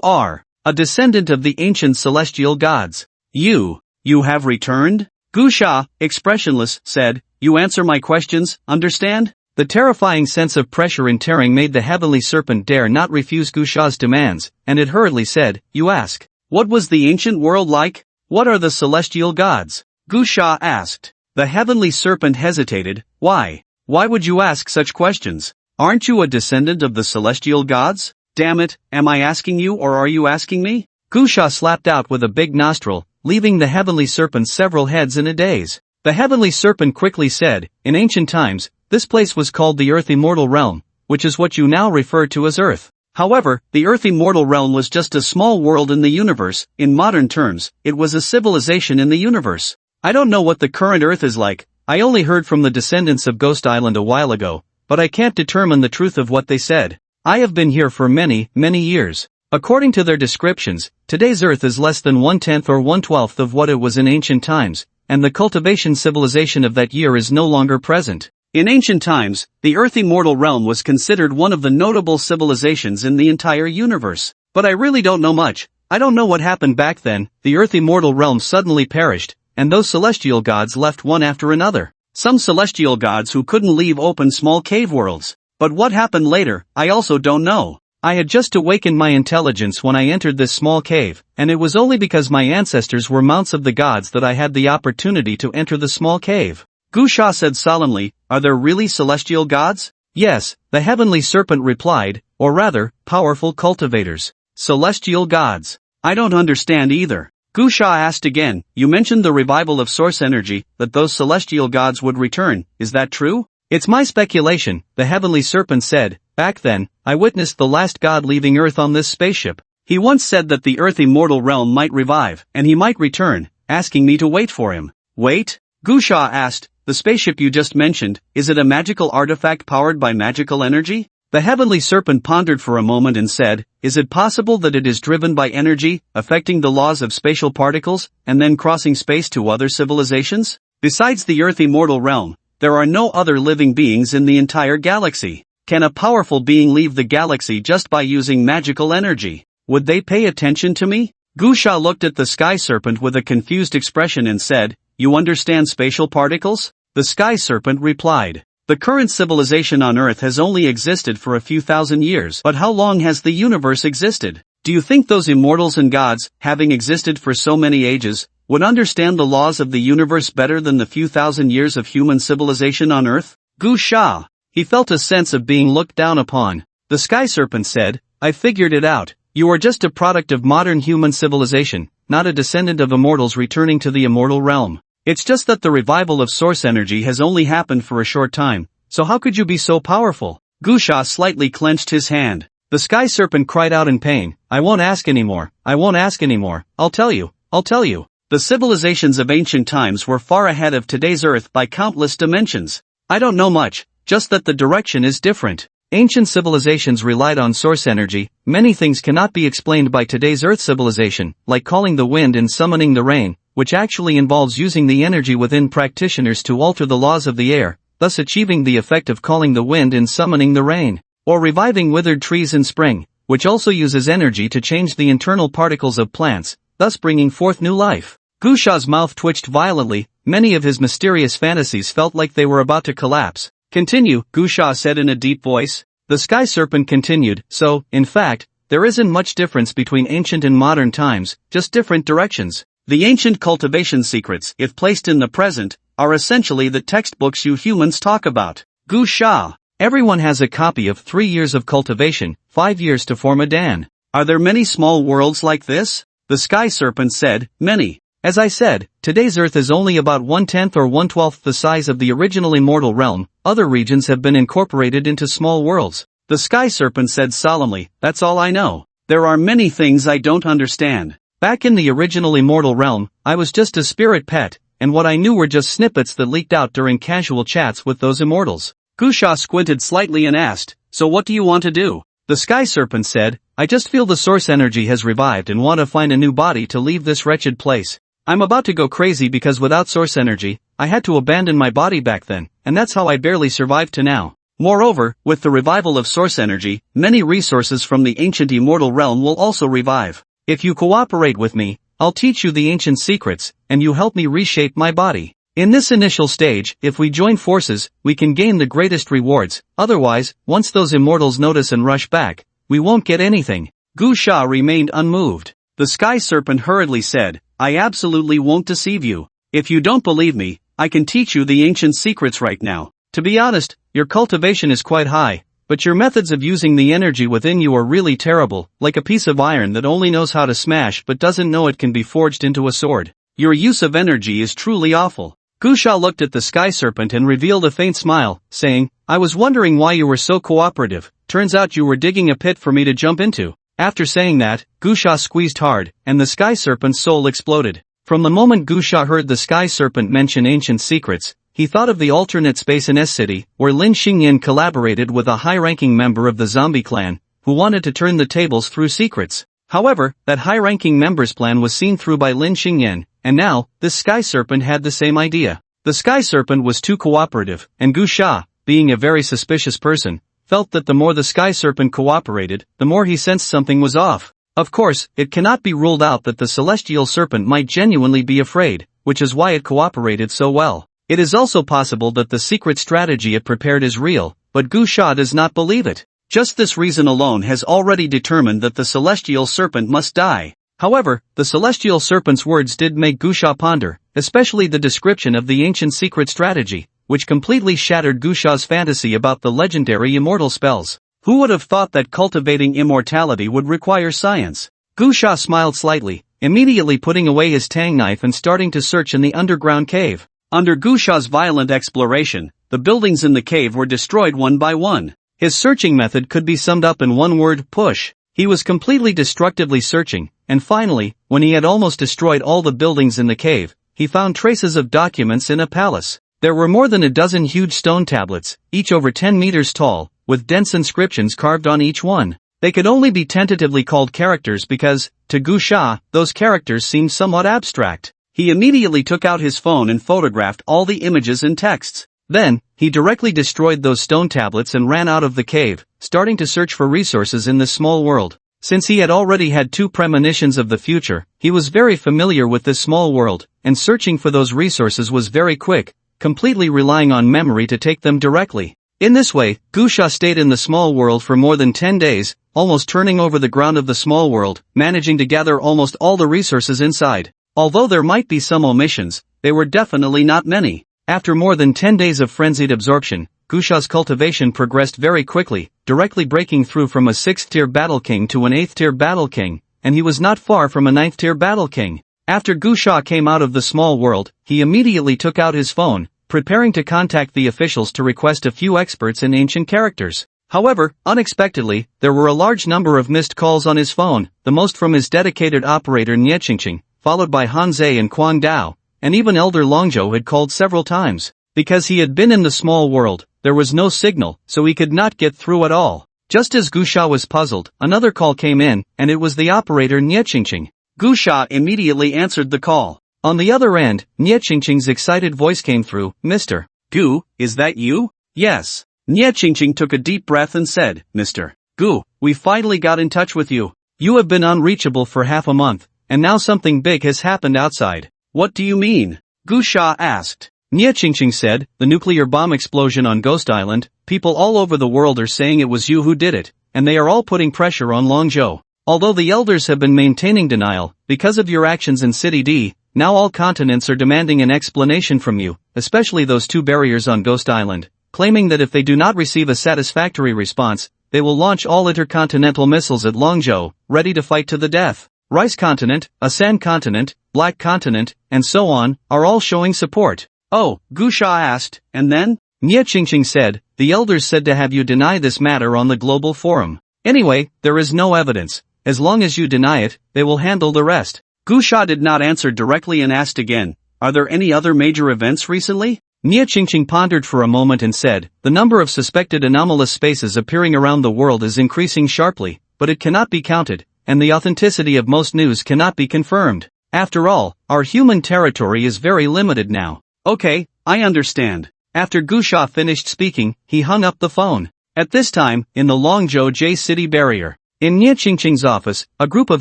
[SPEAKER 1] are a descendant of the ancient celestial gods. You have returned? Gusha, expressionless, said, You answer my questions, understand? The terrifying sense of pressure in tearing made the heavenly serpent dare not refuse Gusha's demands, and it hurriedly said, You ask, what was the ancient world like? What are the celestial gods? Gusha asked. The heavenly serpent hesitated. Why? Why would you ask such questions? Aren't you a descendant of the celestial gods? Damn it, am I asking you or are you asking me? Gusha slapped out with a big nostril, leaving the heavenly serpent several heads in a daze. The heavenly serpent quickly said, In ancient times, this place was called the Earth Immortal Realm, which is what you now refer to as Earth. However, the Earth Immortal Realm was just a small world in the universe. In modern terms, it was a civilization in the universe. I don't know what the current Earth is like. I only heard from the descendants of Ghost Island a while ago, but I can't determine the truth of what they said. I have been here for many years. According to their descriptions, today's Earth is less than 1/10 or 1/12 of what it was in ancient times, and the cultivation civilization of that year is no longer present. In ancient times, the Earth Immortal Realm was considered one of the notable civilizations in the entire universe. But I really don't know much. I don't know what happened back then. The Earth Immortal Realm suddenly perished, and those celestial gods left one after another. Some celestial gods who couldn't leave open small cave worlds. But what happened later, I also don't know. I had just awakened my intelligence when I entered this small cave, and it was only because my ancestors were mounts of the gods that I had the opportunity to enter the small cave. Gusha said solemnly, Are there really celestial gods? Yes, the heavenly serpent replied, or rather, powerful cultivators. Celestial gods. I don't understand either. Gusha asked again, You mentioned the revival of source energy, that those celestial gods would return, is that true? It's my speculation, the heavenly serpent said. Back then, I witnessed the last god leaving Earth on this spaceship. He once said that the Earth Immortal Realm might revive, and he might return, asking me to wait for him. Wait? Gusha asked, The spaceship you just mentioned, is it a magical artifact powered by magical energy? The heavenly serpent pondered for a moment and said, Is it possible that it is driven by energy, affecting the laws of spatial particles, and then crossing space to other civilizations? Besides the Earth Immortal Realm, there are no other living beings in the entire galaxy. Can a powerful being leave the galaxy just by using magical energy? Would they pay attention to me? Gusha looked at the sky serpent with a confused expression and said, You understand spatial particles? The sky serpent replied, The current civilization on Earth has only existed for a few thousand years. But how long has the universe existed? Do you think those immortals and gods, having existed for so many ages, would understand the laws of the universe better than the few thousand years of human civilization on Earth? Gusha. He felt a sense of being looked down upon. The sky serpent said, I figured it out. You are just a product of modern human civilization, not a descendant of immortals returning to the immortal realm. It's just that the revival of source energy has only happened for a short time, so how could you be so powerful? Gusha slightly clenched his hand. The sky serpent cried out in pain, I won't ask anymore, I won't ask anymore, I'll tell you. The civilizations of ancient times were far ahead of today's Earth by countless dimensions. I don't know much, just that the direction is different. Ancient civilizations relied on source energy. Many things cannot be explained by today's Earth civilization, like calling the wind and summoning the rain, which actually involves using the energy within practitioners to alter the laws of the air, thus achieving the effect of calling the wind and summoning the rain. Or reviving withered trees in spring, which also uses energy to change the internal particles of plants, thus bringing forth new life. Gusha's mouth twitched violently. Many of his mysterious fantasies felt like they were about to collapse. Continue, Gusha said in a deep voice. The sky serpent continued, So, in fact, there isn't much difference between ancient and modern times, just different directions. The ancient cultivation secrets, if placed in the present, are essentially the textbooks you humans talk about. Gusha. Everyone has a copy of 3 years of cultivation, 5 years to form a dan. Are there many small worlds like this? The sky serpent said, Many. As I said, today's Earth is only about 1/10 or 1/12 the size of the original immortal realm. Other regions have been incorporated into small worlds. The sky serpent said solemnly, That's all I know. There are many things I don't understand. Back in the original Immortal Realm, I was just a spirit pet, and what I knew were just snippets that leaked out during casual chats with those immortals. Gusha squinted slightly and asked, so what do you want to do? The Sky Serpent said, I just feel the source energy has revived and want to find a new body to leave this wretched place. I'm about to go crazy because without source energy, I had to abandon my body back then, and that's how I barely survived to now. Moreover, with the revival of source energy, many resources from the ancient immortal realm will also revive. If you cooperate with me, I'll teach you the ancient secrets, and you help me reshape my body. In this initial stage, if we join forces, we can gain the greatest rewards, otherwise, once those immortals notice and rush back, we won't get anything. Gusha remained unmoved. The Sky Serpent hurriedly said, I absolutely won't deceive you. If you don't believe me, I can teach you the ancient secrets right now. To be honest, your cultivation is quite high, but your methods of using the energy within you are really terrible, like a piece of iron that only knows how to smash but doesn't know it can be forged into a sword. Your use of energy is truly awful. Gusha looked at the Sky Serpent and revealed a faint smile, saying, I was wondering why you were so cooperative. Turns out you were digging a pit for me to jump into. After saying that, Gusha squeezed hard, and the Sky Serpent's soul exploded. From the moment Gusha heard the Sky Serpent mention ancient secrets, he thought of the alternate space in S-City, where Lin Xingyan collaborated with a high-ranking member of the zombie clan, who wanted to turn the tables through secrets. However, that high-ranking member's plan was seen through by Lin Xingyan, and now, this Sky Serpent had the same idea. The Sky Serpent was too cooperative, and Gusha, being a very suspicious person, felt that the more the Sky Serpent cooperated, the more he sensed something was off. Of course, it cannot be ruled out that the Celestial Serpent might genuinely be afraid, which is why it cooperated so well. It is also possible that the secret strategy it prepared is real, but Gusha does not believe it. Just this reason alone has already determined that the Celestial Serpent must die. However, the Celestial Serpent's words did make Gusha ponder, especially the description of the ancient secret strategy, which completely shattered Gusha's fantasy about the legendary immortal spells. Who would have thought that cultivating immortality would require science? Gusha smiled slightly, immediately putting away his tang knife and starting to search in the underground cave. Under Gusha's violent exploration, the buildings in the cave were destroyed one by one. His searching method could be summed up in one word: push. He was completely destructively searching, and finally, when he had almost destroyed all the buildings in the cave, he found traces of documents in a palace. There were more than a dozen huge stone tablets, each over 10 meters tall, with dense inscriptions carved on each one. They could only be tentatively called characters because, to Gusha, those characters seemed somewhat abstract. He immediately took out his phone and photographed all the images and texts. Then, he directly destroyed those stone tablets and ran out of the cave, starting to search for resources in this small world. Since he had already had 2 premonitions of the future, he was very familiar with this small world, and searching for those resources was very quick, completely relying on memory to take them directly. In this way, Gusha stayed in the small world for more than 10 days, almost turning over the ground of the small world, managing to gather almost all the resources inside. Although there might be some omissions, they were definitely not many. After more than 10 days of frenzied absorption, Gusha's cultivation progressed very quickly, directly breaking through from a 6th-tier Battle King to an 8th-tier Battle King, and he was not far from a 9th-tier Battle King. After Gusha came out of the small world, he immediately took out his phone, preparing to contact the officials to request a few experts in ancient characters. However, unexpectedly, there were a large number of missed calls on his phone, the most from his dedicated operator Niechingching, followed by Hanzei and Quang Dao, and even Elder Longzhou had called several times. Because he had been in the small world, there was no signal, so he could not get through at all. Just as Gusha was puzzled, another call came in, and it was the operator Niechingching. Gusha immediately answered the call. On the other end, Niechingching's excited voice came through, Mr. Gu, is that you? Yes. Niechingching took a deep breath and said, Mr. Gu, we finally got in touch with you. You have been unreachable for half a month, and now something big has happened outside. What do you mean? Gusha asked. Niechingching said, the nuclear bomb explosion on Ghost Island, people all over the world are saying it was you who did it, and they are all putting pressure on Longzhou. Although the elders have been maintaining denial, because of your actions in City D, now all continents are demanding an explanation from you, especially those 2 barriers on Ghost Island, claiming that if they do not receive a satisfactory response, they will launch all intercontinental missiles at Longzhou, ready to fight to the death. Rice Continent, Asan Continent, Black Continent, and so on, are all showing support. Oh, Gusha asked, and then? Niechingching said, the elders said to have you deny this matter on the global forum. Anyway, there is no evidence. as long as you deny it, they will handle the rest. Gu Sha did not answer directly and asked again, are there any other major events recently? Nie Qingqing pondered for a moment and said, the number of suspected anomalous spaces appearing around the world is increasing sharply, but it cannot be counted, and the authenticity of most news cannot be confirmed. After all, our human territory is very limited now. Okay, I understand. After Gu Sha finished speaking, he hung up the phone. At this time, in the Longzhou J City barrier, in Nie Qingqing's office, a group of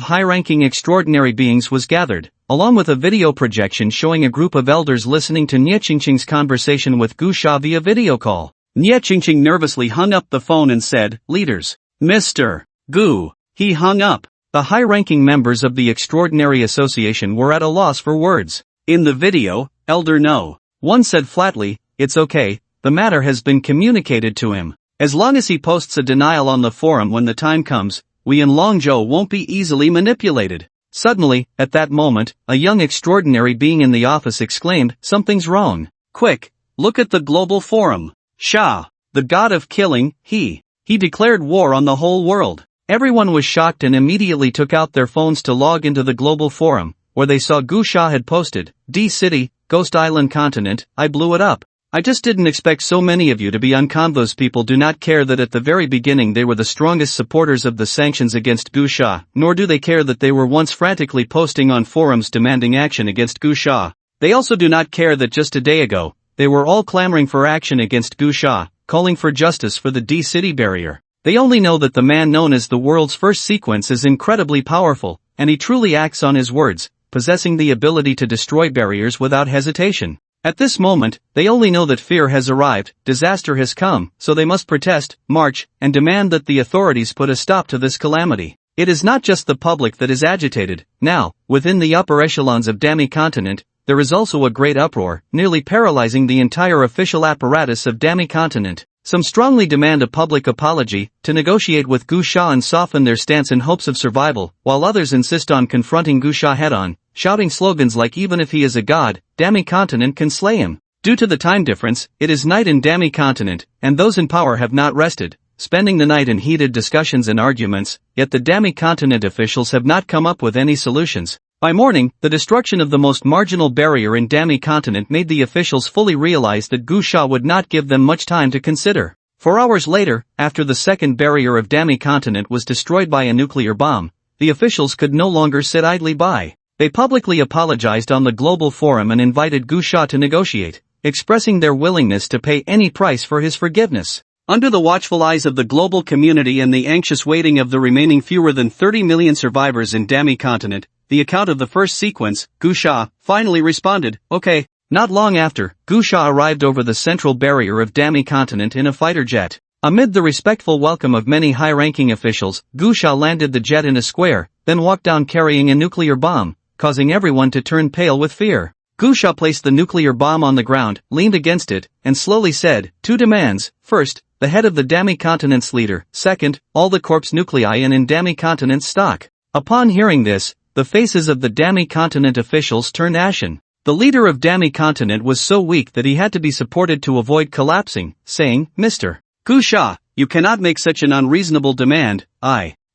[SPEAKER 1] high-ranking extraordinary beings was gathered, along with a video projection showing a group of elders listening to Nie Qingqing's conversation with Gu Sha via video call. Nie Qingqing nervously hung up the phone and said, leaders. Mr. Gu. He hung up. The high-ranking members of the Extraordinary Association were at a loss for words. In the video, Elder No. One said flatly, it's okay, the matter has been communicated to him. As long as he posts a denial on the forum when the time comes, we in Longzhou won't be easily manipulated. Suddenly, at that moment, a young extraordinary being in the office exclaimed, something's wrong. Quick, look at the global forum. Sha, the god of killing, he declared war on the whole world. Everyone was shocked and immediately took out their phones to log into the global forum, where they saw Gu Sha had posted, D City, Ghost Island Continent, I blew it up. I just didn't expect so many of you to be uncom. Those people do not care that at the very beginning they were the strongest supporters of the sanctions against Gu Sha, nor do they care that they were once frantically posting on forums demanding action against Gu Sha. They also do not care that just a day ago, they were all clamoring for action against Gu Sha, calling for justice for the D City barrier. They only know that the man known as the world's first sequence is incredibly powerful, and he truly acts on his words, possessing the ability to destroy barriers without hesitation. At this moment, they only know that fear has arrived, disaster has come, so they must protest, march, and demand that the authorities put a stop to this calamity. It is not just the public that is agitated. Now, within the upper echelons of Dami Continent, there is also a great uproar, nearly paralyzing the entire official apparatus of Dami Continent. Some strongly demand a public apology, to negotiate with Gu Sha and soften their stance in hopes of survival, while others insist on confronting Gu Sha head-on, shouting slogans like even if he is a god, Dami Continent can slay him. Due to the time difference, it is night in Dami Continent, and those in power have not rested, spending the night in heated discussions and arguments, yet the Dami Continent officials have not come up with any solutions. By morning, the destruction of the most marginal barrier in Dami Continent made the officials fully realize that Gu Sha would not give them much time to consider. 4 hours later, after the second barrier of Dami Continent was destroyed by a nuclear bomb, the officials could no longer sit idly by. They publicly apologized on the global forum and invited Gu Sha to negotiate, expressing their willingness to pay any price for his forgiveness. Under the watchful eyes of the global community and the anxious waiting of the remaining fewer than 30 million survivors in Dami Continent, the account of the first sequence, Gu Sha, finally responded, okay. Not long after, Gu Sha arrived over the central barrier of Dami Continent in a fighter jet. Amid the respectful welcome of many high-ranking officials, Gu Sha landed the jet in a square, then walked down carrying a nuclear bomb, causing everyone to turn pale with fear. Gu Sha placed the nuclear bomb on the ground, leaned against it, and slowly said, 2 demands, first, the head of the Dami Continent's leader, second, all the corpse nuclei in Dami Continent's stock. Upon hearing this, the faces of the Dami Continent officials turned ashen. The leader of Dami Continent was so weak that he had to be supported to avoid collapsing, saying, Mr. Gu Sha, you cannot make such an unreasonable demand.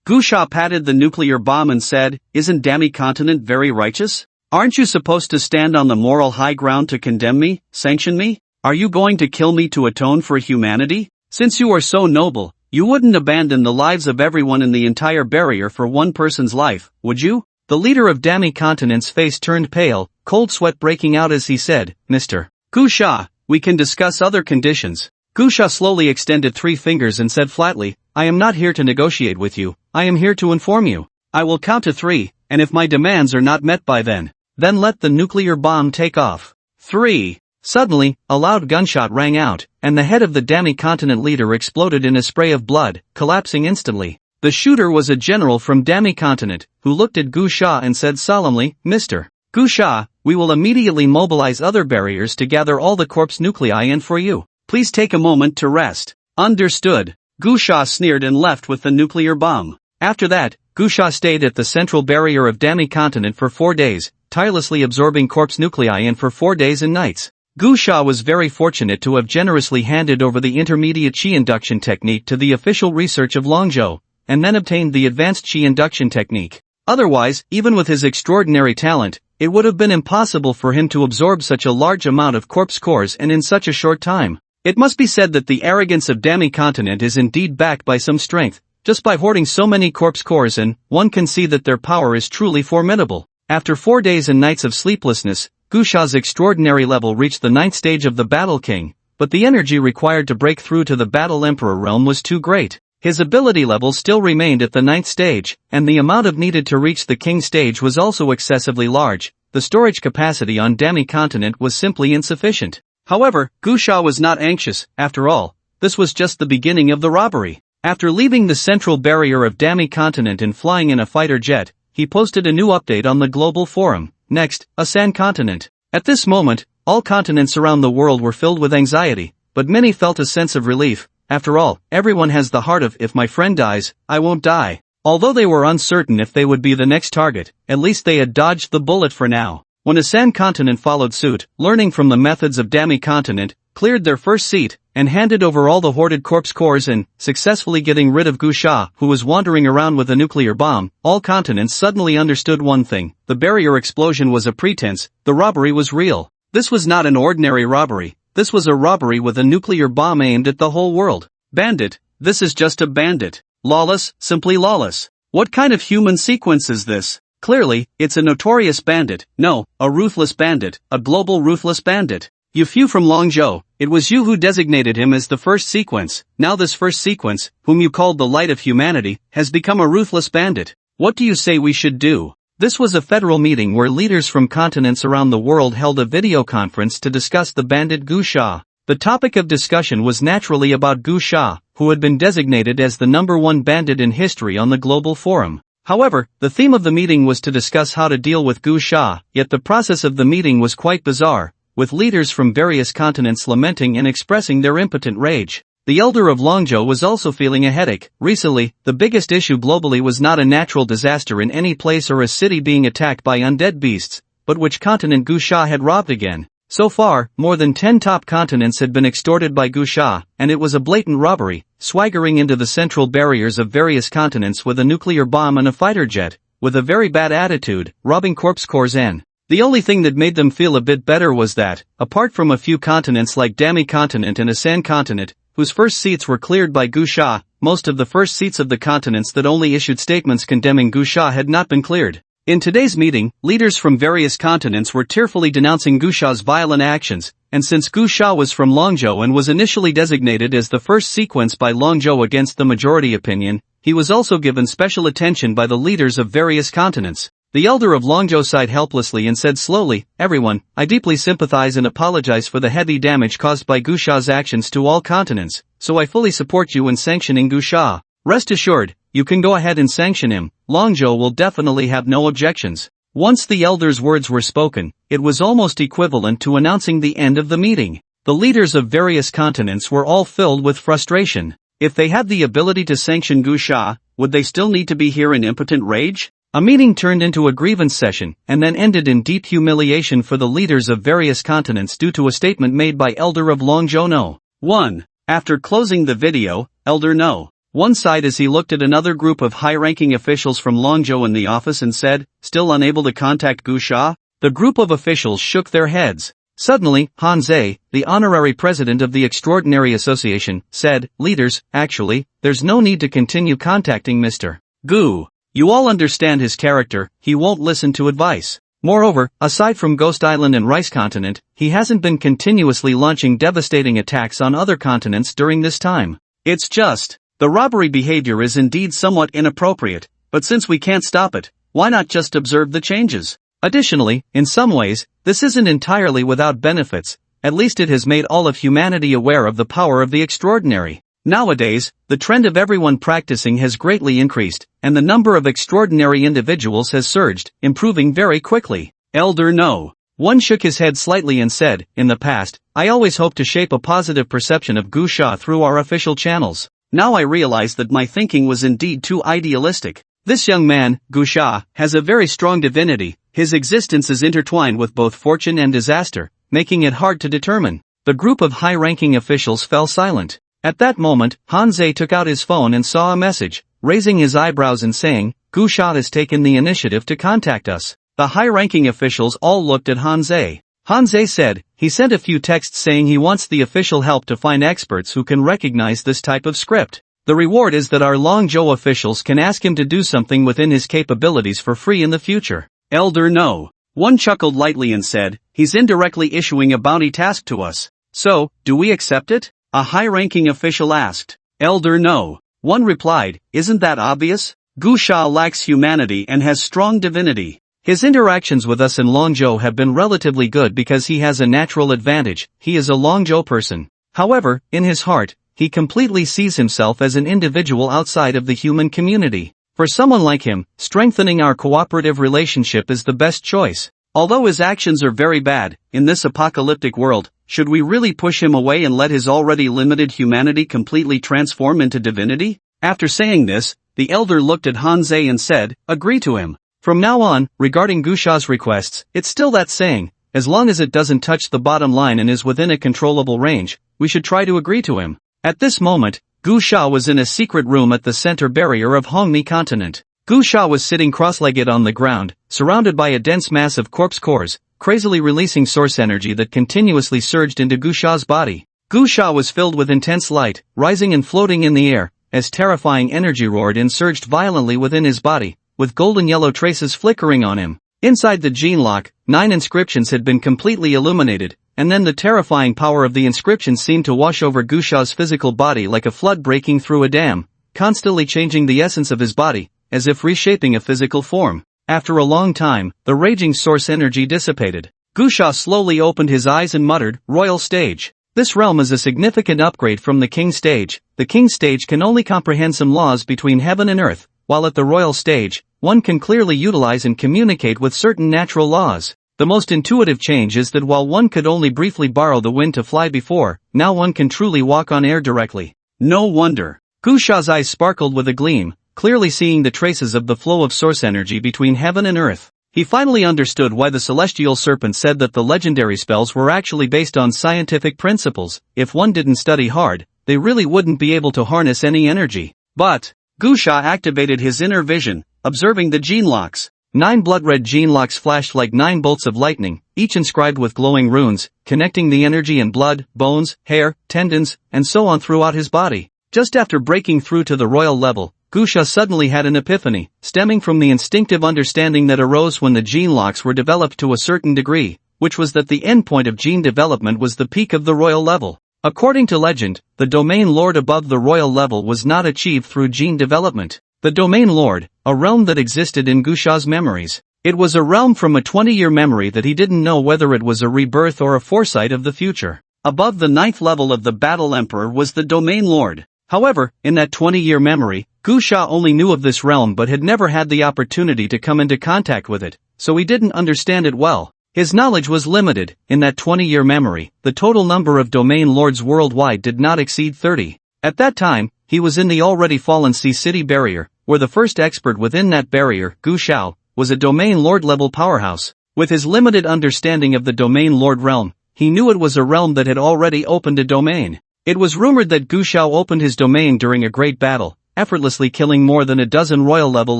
[SPEAKER 1] Gu Sha patted the nuclear bomb and said, isn't Dami Continent very righteous? Aren't you supposed to stand on the moral high ground to condemn me, sanction me? Are you going to kill me to atone for humanity? Since you are so noble, you wouldn't abandon the lives of everyone in the entire barrier for one person's life, would you? The leader of Dami Continent's face turned pale, cold sweat breaking out as he said, Mr. Gu Sha, we can discuss other conditions. Gu Sha slowly extended 3 fingers and said flatly, I am not here to negotiate with you, I am here to inform you. I will count to 3, and if my demands are not met by then let the nuclear bomb take off. 3. Suddenly, a loud gunshot rang out, and the head of the Dami Continent leader exploded in a spray of blood, collapsing instantly. The shooter was a general from Dami Continent, who looked at Gu Sha and said solemnly, Mr. Gu Sha, we will immediately mobilize other barriers to gather all the corpse nuclei in for you. Please take a moment to rest. Understood. Gu Sha sneered and left with the nuclear bomb. After that, Gu Sha stayed at the central barrier of Dami Continent for 4 days, tirelessly absorbing corpse nuclei in for 4 days and nights. Gu Sha was very fortunate to have generously handed over the intermediate Qi induction technique to the official research of Longzhou, and then obtained the advanced chi induction technique. Otherwise, even with his extraordinary talent, it would have been impossible for him to absorb such a large amount of corpse cores and in such a short time. It must be said that the arrogance of Dami continent is indeed backed by some strength. Just by hoarding so many corpse cores, and one can see that their power is truly formidable. After 4 days and nights of sleeplessness, Gusha's extraordinary level reached the 9th stage of the Battle King, but the energy required to break through to the Battle Emperor realm was too great. His ability level still remained at the 9th stage, and the amount of needed to reach the King stage was also excessively large. The storage capacity on Dami continent was simply insufficient. However, Gusha was not anxious. After all, this was just the beginning of the robbery. After leaving the central barrier of Dami continent and flying in a fighter jet, he posted a new update on the global forum. Next, Asan continent. At this moment, all continents around the world were filled with anxiety, but many felt a sense of relief. After all, everyone has the heart of, if my friend dies, I won't die. Although they were uncertain if they would be the next target, at least they had dodged the bullet for now. When Asan continent followed suit, learning from the methods of Dami continent, cleared their first seat, and handed over all the hoarded corpse cores and, successfully getting rid of Gusha, who was wandering around with a nuclear bomb, all continents suddenly understood one thing: the barrier explosion was a pretense, the robbery was real. This was not an ordinary robbery, this was a robbery with a nuclear bomb aimed at the whole world. Bandit, this is just a bandit. Lawless, simply lawless. What kind of human sequence is this? Clearly, it's a notorious bandit, no, a ruthless bandit, a global ruthless bandit. You few from Longzhou, it was you who designated him as the first sequence. Now this first sequence, whom you called the light of humanity, has become a ruthless bandit. What do you say we should do? This was a federal meeting where leaders from continents around the world held a video conference to discuss the bandit Gusha. The topic of discussion was naturally about Gusha, who had been designated as the #1 bandit in history on the global forum. However, the theme of the meeting was to discuss how to deal with Gusha, yet the process of the meeting was quite bizarre, with leaders from various continents lamenting and expressing their impotent rage. The elder of Longzhou was also feeling a headache. Recently, the biggest issue globally was not a natural disaster in any place or a city being attacked by undead beasts, but which continent Gusha had robbed again. So far, more than 10 top continents had been extorted by Gusha, and it was a blatant robbery, swaggering into the central barriers of various continents with a nuclear bomb and a fighter jet, with a very bad attitude, robbing corpse cores and the only thing that made them feel a bit better was that, apart from a few continents like Dami continent and Asan continent, whose first seats were cleared by Gusha, most of the first seats of the continents that only issued statements condemning Gusha had not been cleared. In today's meeting, leaders from various continents were tearfully denouncing Gusha's violent actions, and since Gusha was from Longzhou and was initially designated as the first sequence by Longzhou against the majority opinion, he was also given special attention by the leaders of various continents. The elder of Longzhou sighed helplessly and said slowly, "Everyone, I deeply sympathize and apologize for the heavy damage caused by Gusha's actions to all continents, so I fully support you in sanctioning Gusha. Rest assured, you can go ahead and sanction him, Longzhou will definitely have no objections." Once the elder's words were spoken, it was almost equivalent to announcing the end of the meeting. The leaders of various continents were all filled with frustration. If they had the ability to sanction Gusha, would they still need to be here in impotent rage? A meeting turned into a grievance session, and then ended in deep humiliation for the leaders of various continents due to a statement made by Elder of Longzhou No. 1. After closing the video, Elder No. 1 sighed as he looked at another group of high-ranking officials from Longzhou in the office and said, "Still unable to contact Gusha?" The group of officials shook their heads. Suddenly, Han Zhe, the honorary president of the Extraordinary Association, said, "Leaders, actually, there's no need to continue contacting Mr. Gu. You all understand his character, he won't listen to advice. Moreover, aside from Ghost Island and Rice Continent, he hasn't been continuously launching devastating attacks on other continents during this time. It's just, the robbery behavior is indeed somewhat inappropriate, but since we can't stop it, why not just observe the changes? Additionally, in some ways, this isn't entirely without benefits, at least it has made all of humanity aware of the power of the extraordinary. Nowadays, the trend of everyone practicing has greatly increased, and the number of extraordinary individuals has surged, improving very quickly." Elder No. 1 shook his head slightly and said, "In the past, I always hoped to shape a positive perception of Gusha through our official channels. Now I realize that my thinking was indeed too idealistic. This young man, Gusha, has a very strong divinity, his existence is intertwined with both fortune and disaster, making it hard to determine." The group of high-ranking officials fell silent. At that moment, Han Zhe took out his phone and saw a message. raising his eyebrows and saying, "Gusha has taken the initiative to contact us." The high-ranking officials all looked at Hanzei. Hanzei said, he sent a few texts saying he wants the official help to find experts who can recognize this type of script. The reward is that our Longzhou officials can ask him to do something within his capabilities for free in the future. Elder No. One chuckled lightly and said, he's indirectly issuing a bounty task to us. So, do we accept it? A high-ranking official asked. Elder No. One replied, isn't that obvious? Gusha lacks humanity and has strong divinity. His interactions with us in Longzhou have been relatively good because he has a natural advantage, he is a Longzhou person. However, in his heart, he completely sees himself as an individual outside of the human community. For someone like him, strengthening our cooperative relationship is the best choice. Although his actions are very bad, in this apocalyptic world, should we really push him away and let his already limited humanity completely transform into divinity? After saying this, the elder looked at Hanzei and said, agree to him. From now on, regarding Gusha's requests, it's still that saying, as long as it doesn't touch the bottom line and is within a controllable range, we should try to agree to him. At this moment, Gusha was in a secret room at the center barrier of Hongmi continent. Gusha was sitting cross-legged on the ground, surrounded by a dense mass of corpse cores, crazily releasing source energy that continuously surged into Gusha's body. Gusha was filled with intense light, rising and floating in the air, as terrifying energy roared and surged violently within his body, with golden yellow traces flickering on him. Inside the gene lock, 9 inscriptions had been completely illuminated, and then the terrifying power of the inscriptions seemed to wash over Gusha's physical body like a flood breaking through a dam, constantly changing the essence of his body, as if reshaping a physical form. After a long time, the raging source energy dissipated. Gusha slowly opened his eyes and muttered, Royal Stage. This realm is a significant upgrade from the King Stage. The King Stage can only comprehend some laws between heaven and earth, while at the Royal Stage, one can clearly utilize and communicate with certain natural laws. The most intuitive change is that while one could only briefly borrow the wind to fly before, now one can truly walk on air directly. No wonder. Gusha's eyes sparkled with a gleam, clearly seeing the traces of the flow of source energy between heaven and earth. He finally understood why the celestial serpent said that the legendary spells were actually based on scientific principles. If one didn't study hard, they really wouldn't be able to harness any energy. But Gusha activated his inner vision, observing the gene locks. 9 blood-red gene locks flashed like 9 bolts of lightning, each inscribed with glowing runes, connecting the energy in blood, bones, hair, tendons, and so on throughout his body. Just after breaking through to the royal level, Gusha suddenly had an epiphany, stemming from the instinctive understanding that arose when the gene locks were developed to a certain degree, which was that the endpoint of gene development was the peak of the royal level. According to legend, the domain lord above the royal level was not achieved through gene development. The domain lord, a realm that existed in Gusha's memories. It was a realm from a 20-year memory that he didn't know whether it was a rebirth or a foresight of the future. Above the 9th level of the Battle Emperor was the domain lord. However, in that 20-year memory, Gusha only knew of this realm but had never had the opportunity to come into contact with it, so he didn't understand it well. His knowledge was limited. In that 20-year memory, the total number of domain lords worldwide did not exceed 30. At that time, he was in the already fallen Sea City barrier, where the first expert within that barrier, Gu Shao, was a domain lord level powerhouse. With his limited understanding of the domain lord realm, he knew it was a realm that had already opened a domain. It was rumored that Gu Shao opened his domain during a great battle, effortlessly killing more than a dozen royal level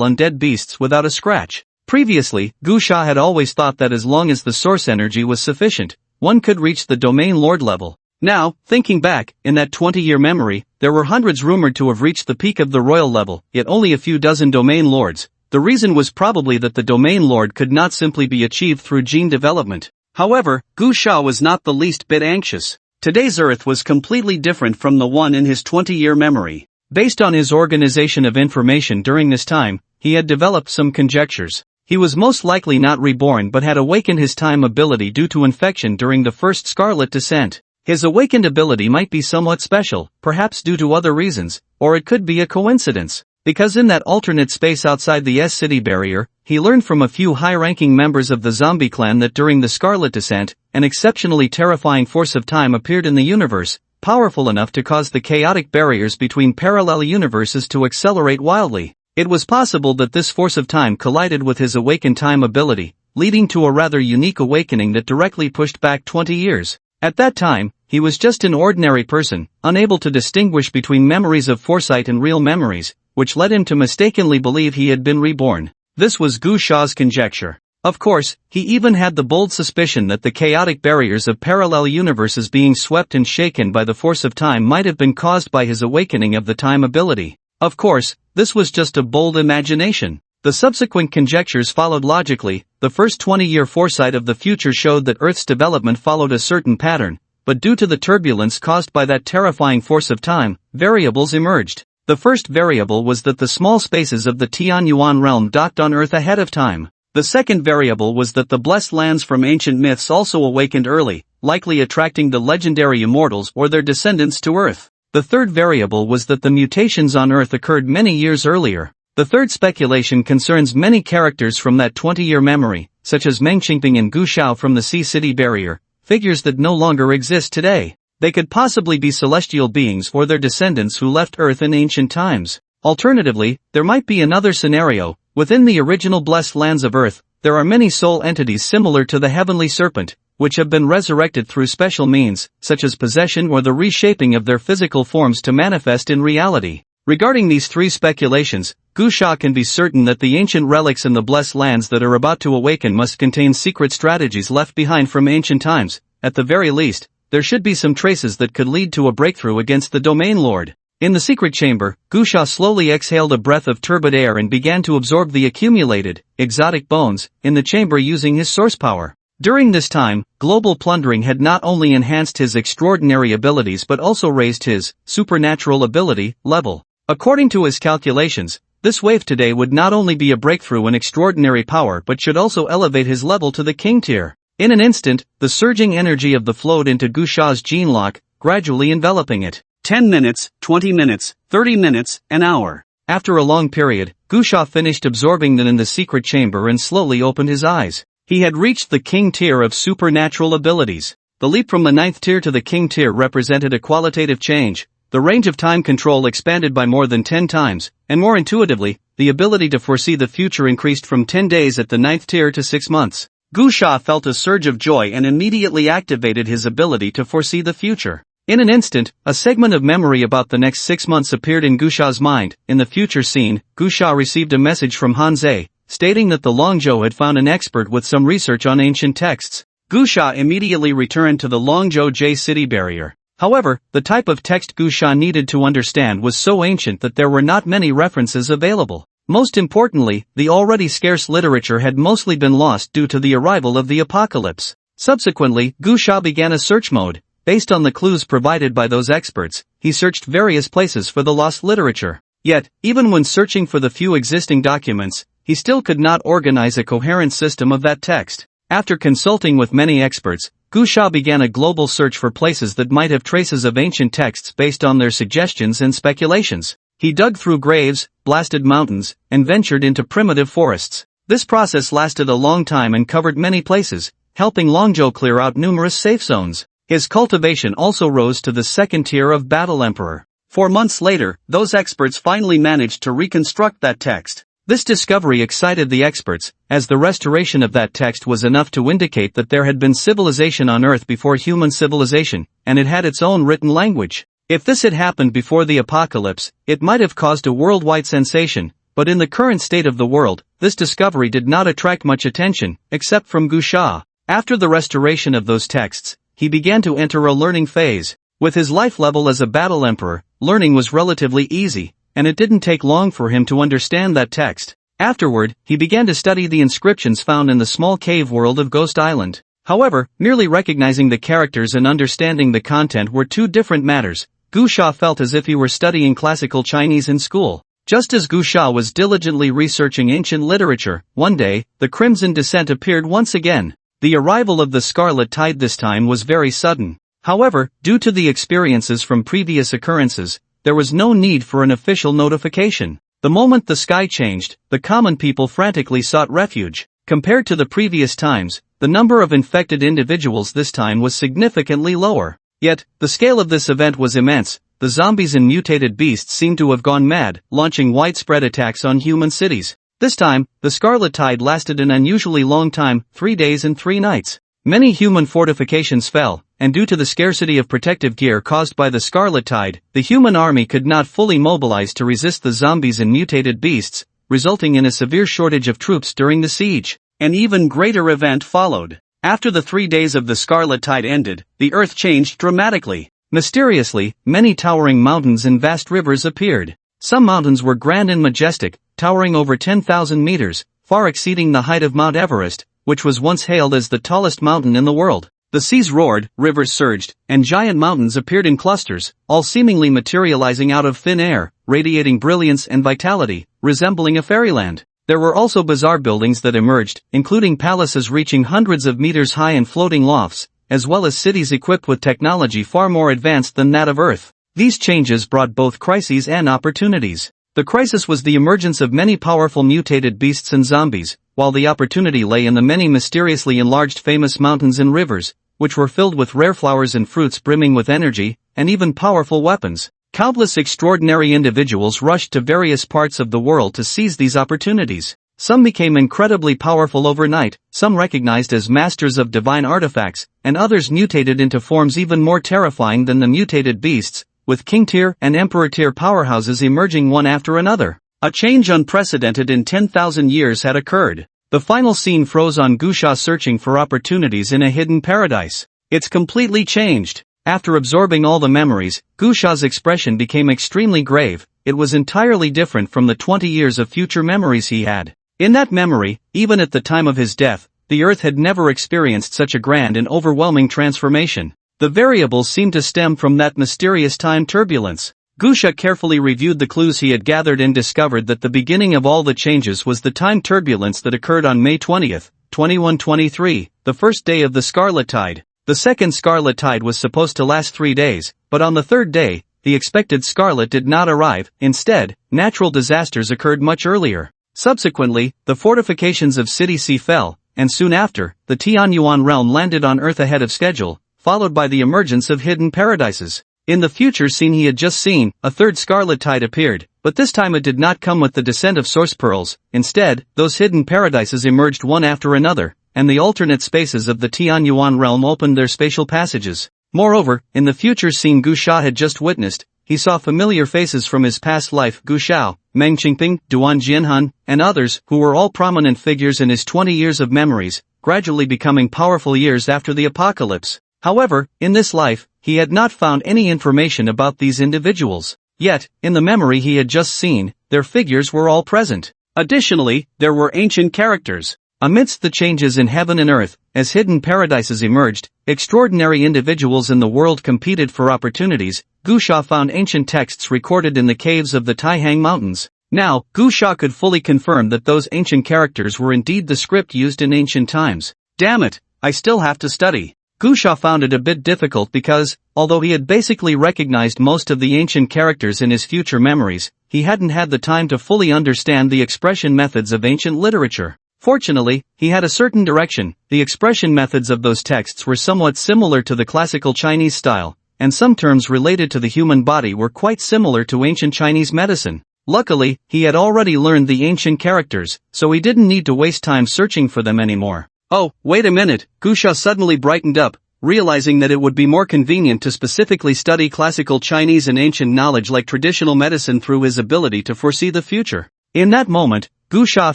[SPEAKER 1] undead beasts without a scratch. Previously, Gu Shao had always thought that as long as the source energy was sufficient, one could reach the domain lord level. Now, thinking back, in that 20-year memory, there were hundreds rumored to have reached the peak of the royal level, yet only a few dozen domain lords. The reason was probably that the domain lord could not simply be achieved through gene development. However, Gu Shao was not the least bit anxious. Today's Earth was completely different from the one in his 20-year memory. Based on his organization of information during this time, he had developed some conjectures. He was most likely not reborn but had awakened his time ability due to infection during the first Scarlet Descent. His awakened ability might be somewhat special, perhaps due to other reasons, or it could be a coincidence. Because in that alternate space outside the S-City barrier, he learned from a few high-ranking members of the zombie clan that during the Scarlet Descent, an exceptionally terrifying force of time appeared in the universe, powerful enough to cause the chaotic barriers between parallel universes to accelerate wildly. It was possible that this force of time collided with his awakened time ability, leading to a rather unique awakening that directly pushed back 20 years. At that time, he was just an ordinary person, unable to distinguish between memories of foresight and real memories, which led him to mistakenly believe he had been reborn. This was Gu Sha's conjecture. Of course, he even had the bold suspicion that the chaotic barriers of parallel universes being swept and shaken by the force of time might have been caused by his awakening of the time ability. Of course, this was just a bold imagination. The subsequent conjectures followed logically. The first 20-year foresight of the future showed that Earth's development followed a certain pattern, but due to the turbulence caused by that terrifying force of time, variables emerged. The first variable was that the small spaces of the Tianyuan realm docked on Earth ahead of time. The second variable was that the blessed lands from ancient myths also awakened early, likely attracting the legendary immortals or their descendants to Earth. The third variable was that the mutations on Earth occurred many years earlier. The third speculation concerns many characters from that 20-year memory, such as Meng Qingping and Gu Shao from the Sea City Barrier, figures that no longer exist today. They could possibly be celestial beings or their descendants who left Earth in ancient times. Alternatively, there might be another scenario. Within the original blessed lands of Earth, there are many soul entities similar to the heavenly serpent, which have been resurrected through special means, such as possession or the reshaping of their physical forms to manifest in reality. Regarding these three speculations, Gu Sha can be certain that the ancient relics in the blessed lands that are about to awaken must contain secret strategies left behind from ancient times. At the very least, there should be some traces that could lead to a breakthrough against the Domain Lord. In the secret chamber, Gu Sha slowly exhaled a breath of turbid air and began to absorb the accumulated, exotic bones, in the chamber using his source power. During this time, global plundering had not only enhanced his extraordinary abilities but also raised his supernatural ability level. According to his calculations, this wave today would not only be a breakthrough in extraordinary power but should also elevate his level to the king tier. In an instant, the surging energy of the flowed into Gu Sha's gene lock, gradually enveloping it. 10 minutes, 20 minutes, 30 minutes, an hour. After a long period, Gu Sha finished absorbing them in the secret chamber and slowly opened his eyes. He had reached the king tier of supernatural abilities. The leap from the 9th tier to the king tier represented a qualitative change. The range of time control expanded by more than 10 times, and more intuitively, the ability to foresee the future increased from 10 days at the 9th tier to 6 months. Gu Sha felt a surge of joy and immediately activated his ability to foresee the future. In an instant, a segment of memory about the next 6 months appeared in Gu Sha's mind. In the future scene, Gu Sha received a message from Han Zhe, stating that the Longzhou had found an expert with some research on ancient texts. Gu Sha immediately returned to the Longzhou J City Barrier. However, the type of text Gu Sha needed to understand was so ancient that there were not many references available. Most importantly, the already scarce literature had mostly been lost due to the arrival of the apocalypse. Subsequently, Gu Sha began a search mode. Based on the clues provided by those experts, he searched various places for the lost literature. Yet, even when searching for the few existing documents, he still could not organize a coherent system of that text. After consulting with many experts, Gu Sha began a global search for places that might have traces of ancient texts based on their suggestions and speculations. He dug through graves, blasted mountains, and ventured into primitive forests. This process lasted a long time and covered many places, helping Longzhou clear out numerous safe zones. His cultivation also rose to the 2nd tier of Battle Emperor. 4 months later, those experts finally managed to reconstruct that text. This discovery excited the experts, as the restoration of that text was enough to indicate that there had been civilization on Earth before human civilization, and it had its own written language. If this had happened before the apocalypse, it might have caused a worldwide sensation, but in the current state of the world, this discovery did not attract much attention, except from Gu Sha. After the restoration of those texts, he began to enter a learning phase. With his life level as a battle emperor, learning was relatively easy, and it didn't take long for him to understand that text. Afterward, he began to study the inscriptions found in the small cave world of Ghost Island. However, merely recognizing the characters and understanding the content were two different matters. Gu Sha felt as if he were studying classical Chinese in school. Just as Gu Sha was diligently researching ancient literature, one day, the Crimson Descent appeared once again. The arrival of the Scarlet Tide this time was very sudden. However, due to the experiences from previous occurrences, there was no need for an official notification. The moment the sky changed, the common people frantically sought refuge. Compared to the previous times, the number of infected individuals this time was significantly lower. Yet, the scale of this event was immense. The zombies and mutated beasts seemed to have gone mad, launching widespread attacks on human cities. This time, the Scarlet Tide lasted an unusually long time, 3 days and 3 nights. Many human fortifications fell, and due to the scarcity of protective gear caused by the Scarlet Tide, the human army could not fully mobilize to resist the zombies and mutated beasts, resulting in a severe shortage of troops during the siege. An even greater event followed. After the 3 days of the Scarlet Tide ended, the earth changed dramatically. Mysteriously, many towering mountains and vast rivers appeared. Some mountains were grand and majestic, towering over 10,000 meters, far exceeding the height of Mount Everest, which was once hailed as the tallest mountain in the world. The seas roared, rivers surged, and giant mountains appeared in clusters, all seemingly materializing out of thin air, radiating brilliance and vitality, resembling a fairyland. There were also bizarre buildings that emerged, including palaces reaching hundreds of meters high and floating lofts, as well as cities equipped with technology far more advanced than that of Earth. These changes brought both crises and opportunities. The crisis was the emergence of many powerful mutated beasts and zombies, while the opportunity lay in the many mysteriously enlarged famous mountains and rivers, which were filled with rare flowers and fruits brimming with energy, and even powerful weapons. Countless extraordinary individuals rushed to various parts of the world to seize these opportunities. Some became incredibly powerful overnight, some recognized as masters of divine artifacts, and others mutated into forms even more terrifying than the mutated beasts, with king-tier and emperor-tier powerhouses emerging one after another. A change unprecedented in 10,000 years had occurred. The final scene froze on Gusha searching for opportunities in a hidden paradise. It's completely changed. After absorbing all the memories, Gusha's expression became extremely grave. It was entirely different from the 20 years of future memories he had. In that memory, even at the time of his death, the Earth had never experienced such a grand and overwhelming transformation. The variables seemed to stem from that mysterious time turbulence. Gusha carefully reviewed the clues he had gathered and discovered that the beginning of all the changes was the time turbulence that occurred on May 20th, 2123, the first day of the Scarlet Tide. The second Scarlet Tide was supposed to last 3 days, but on the third day, the expected Scarlet did not arrive. Instead, natural disasters occurred much earlier. Subsequently, the fortifications of City C fell, and soon after, the Tianyuan realm landed on Earth ahead of schedule, followed by the emergence of hidden paradises. In the future scene he had just seen, a third Scarlet Tide appeared, but this time it did not come with the descent of source pearls. Instead, those hidden paradises emerged one after another, and the alternate spaces of the Tianyuan realm opened their spatial passages. Moreover, in the future scene Gusha had just witnessed, he saw familiar faces from his past life: Gushao, Meng Qingping, Duan Jianhan, and others, who were all prominent figures in his 20 years of memories, gradually becoming powerful years after the apocalypse. However, in this life, he had not found any information about these individuals. Yet, in the memory he had just seen, their figures were all present. Additionally, there were ancient characters. Amidst the changes in heaven and earth, as hidden paradises emerged, extraordinary individuals in the world competed for opportunities. Gusha found ancient texts recorded in the caves of the Taihang Mountains. Now, Gusha could fully confirm that those ancient characters were indeed the script used in ancient times. Damn it, I still have to study. Gusha found it a bit difficult because, although he had basically recognized most of the ancient characters in his future memories, he hadn't had the time to fully understand the expression methods of ancient literature. Fortunately, he had a certain direction. The expression methods of those texts were somewhat similar to the classical Chinese style, and some terms related to the human body were quite similar to ancient Chinese medicine. Luckily, he had already learned the ancient characters, so he didn't need to waste time searching for them anymore. Oh, wait a minute, Gusha suddenly brightened up, realizing that it would be more convenient to specifically study classical Chinese and ancient knowledge like traditional medicine through his ability to foresee the future. In that moment, Gusha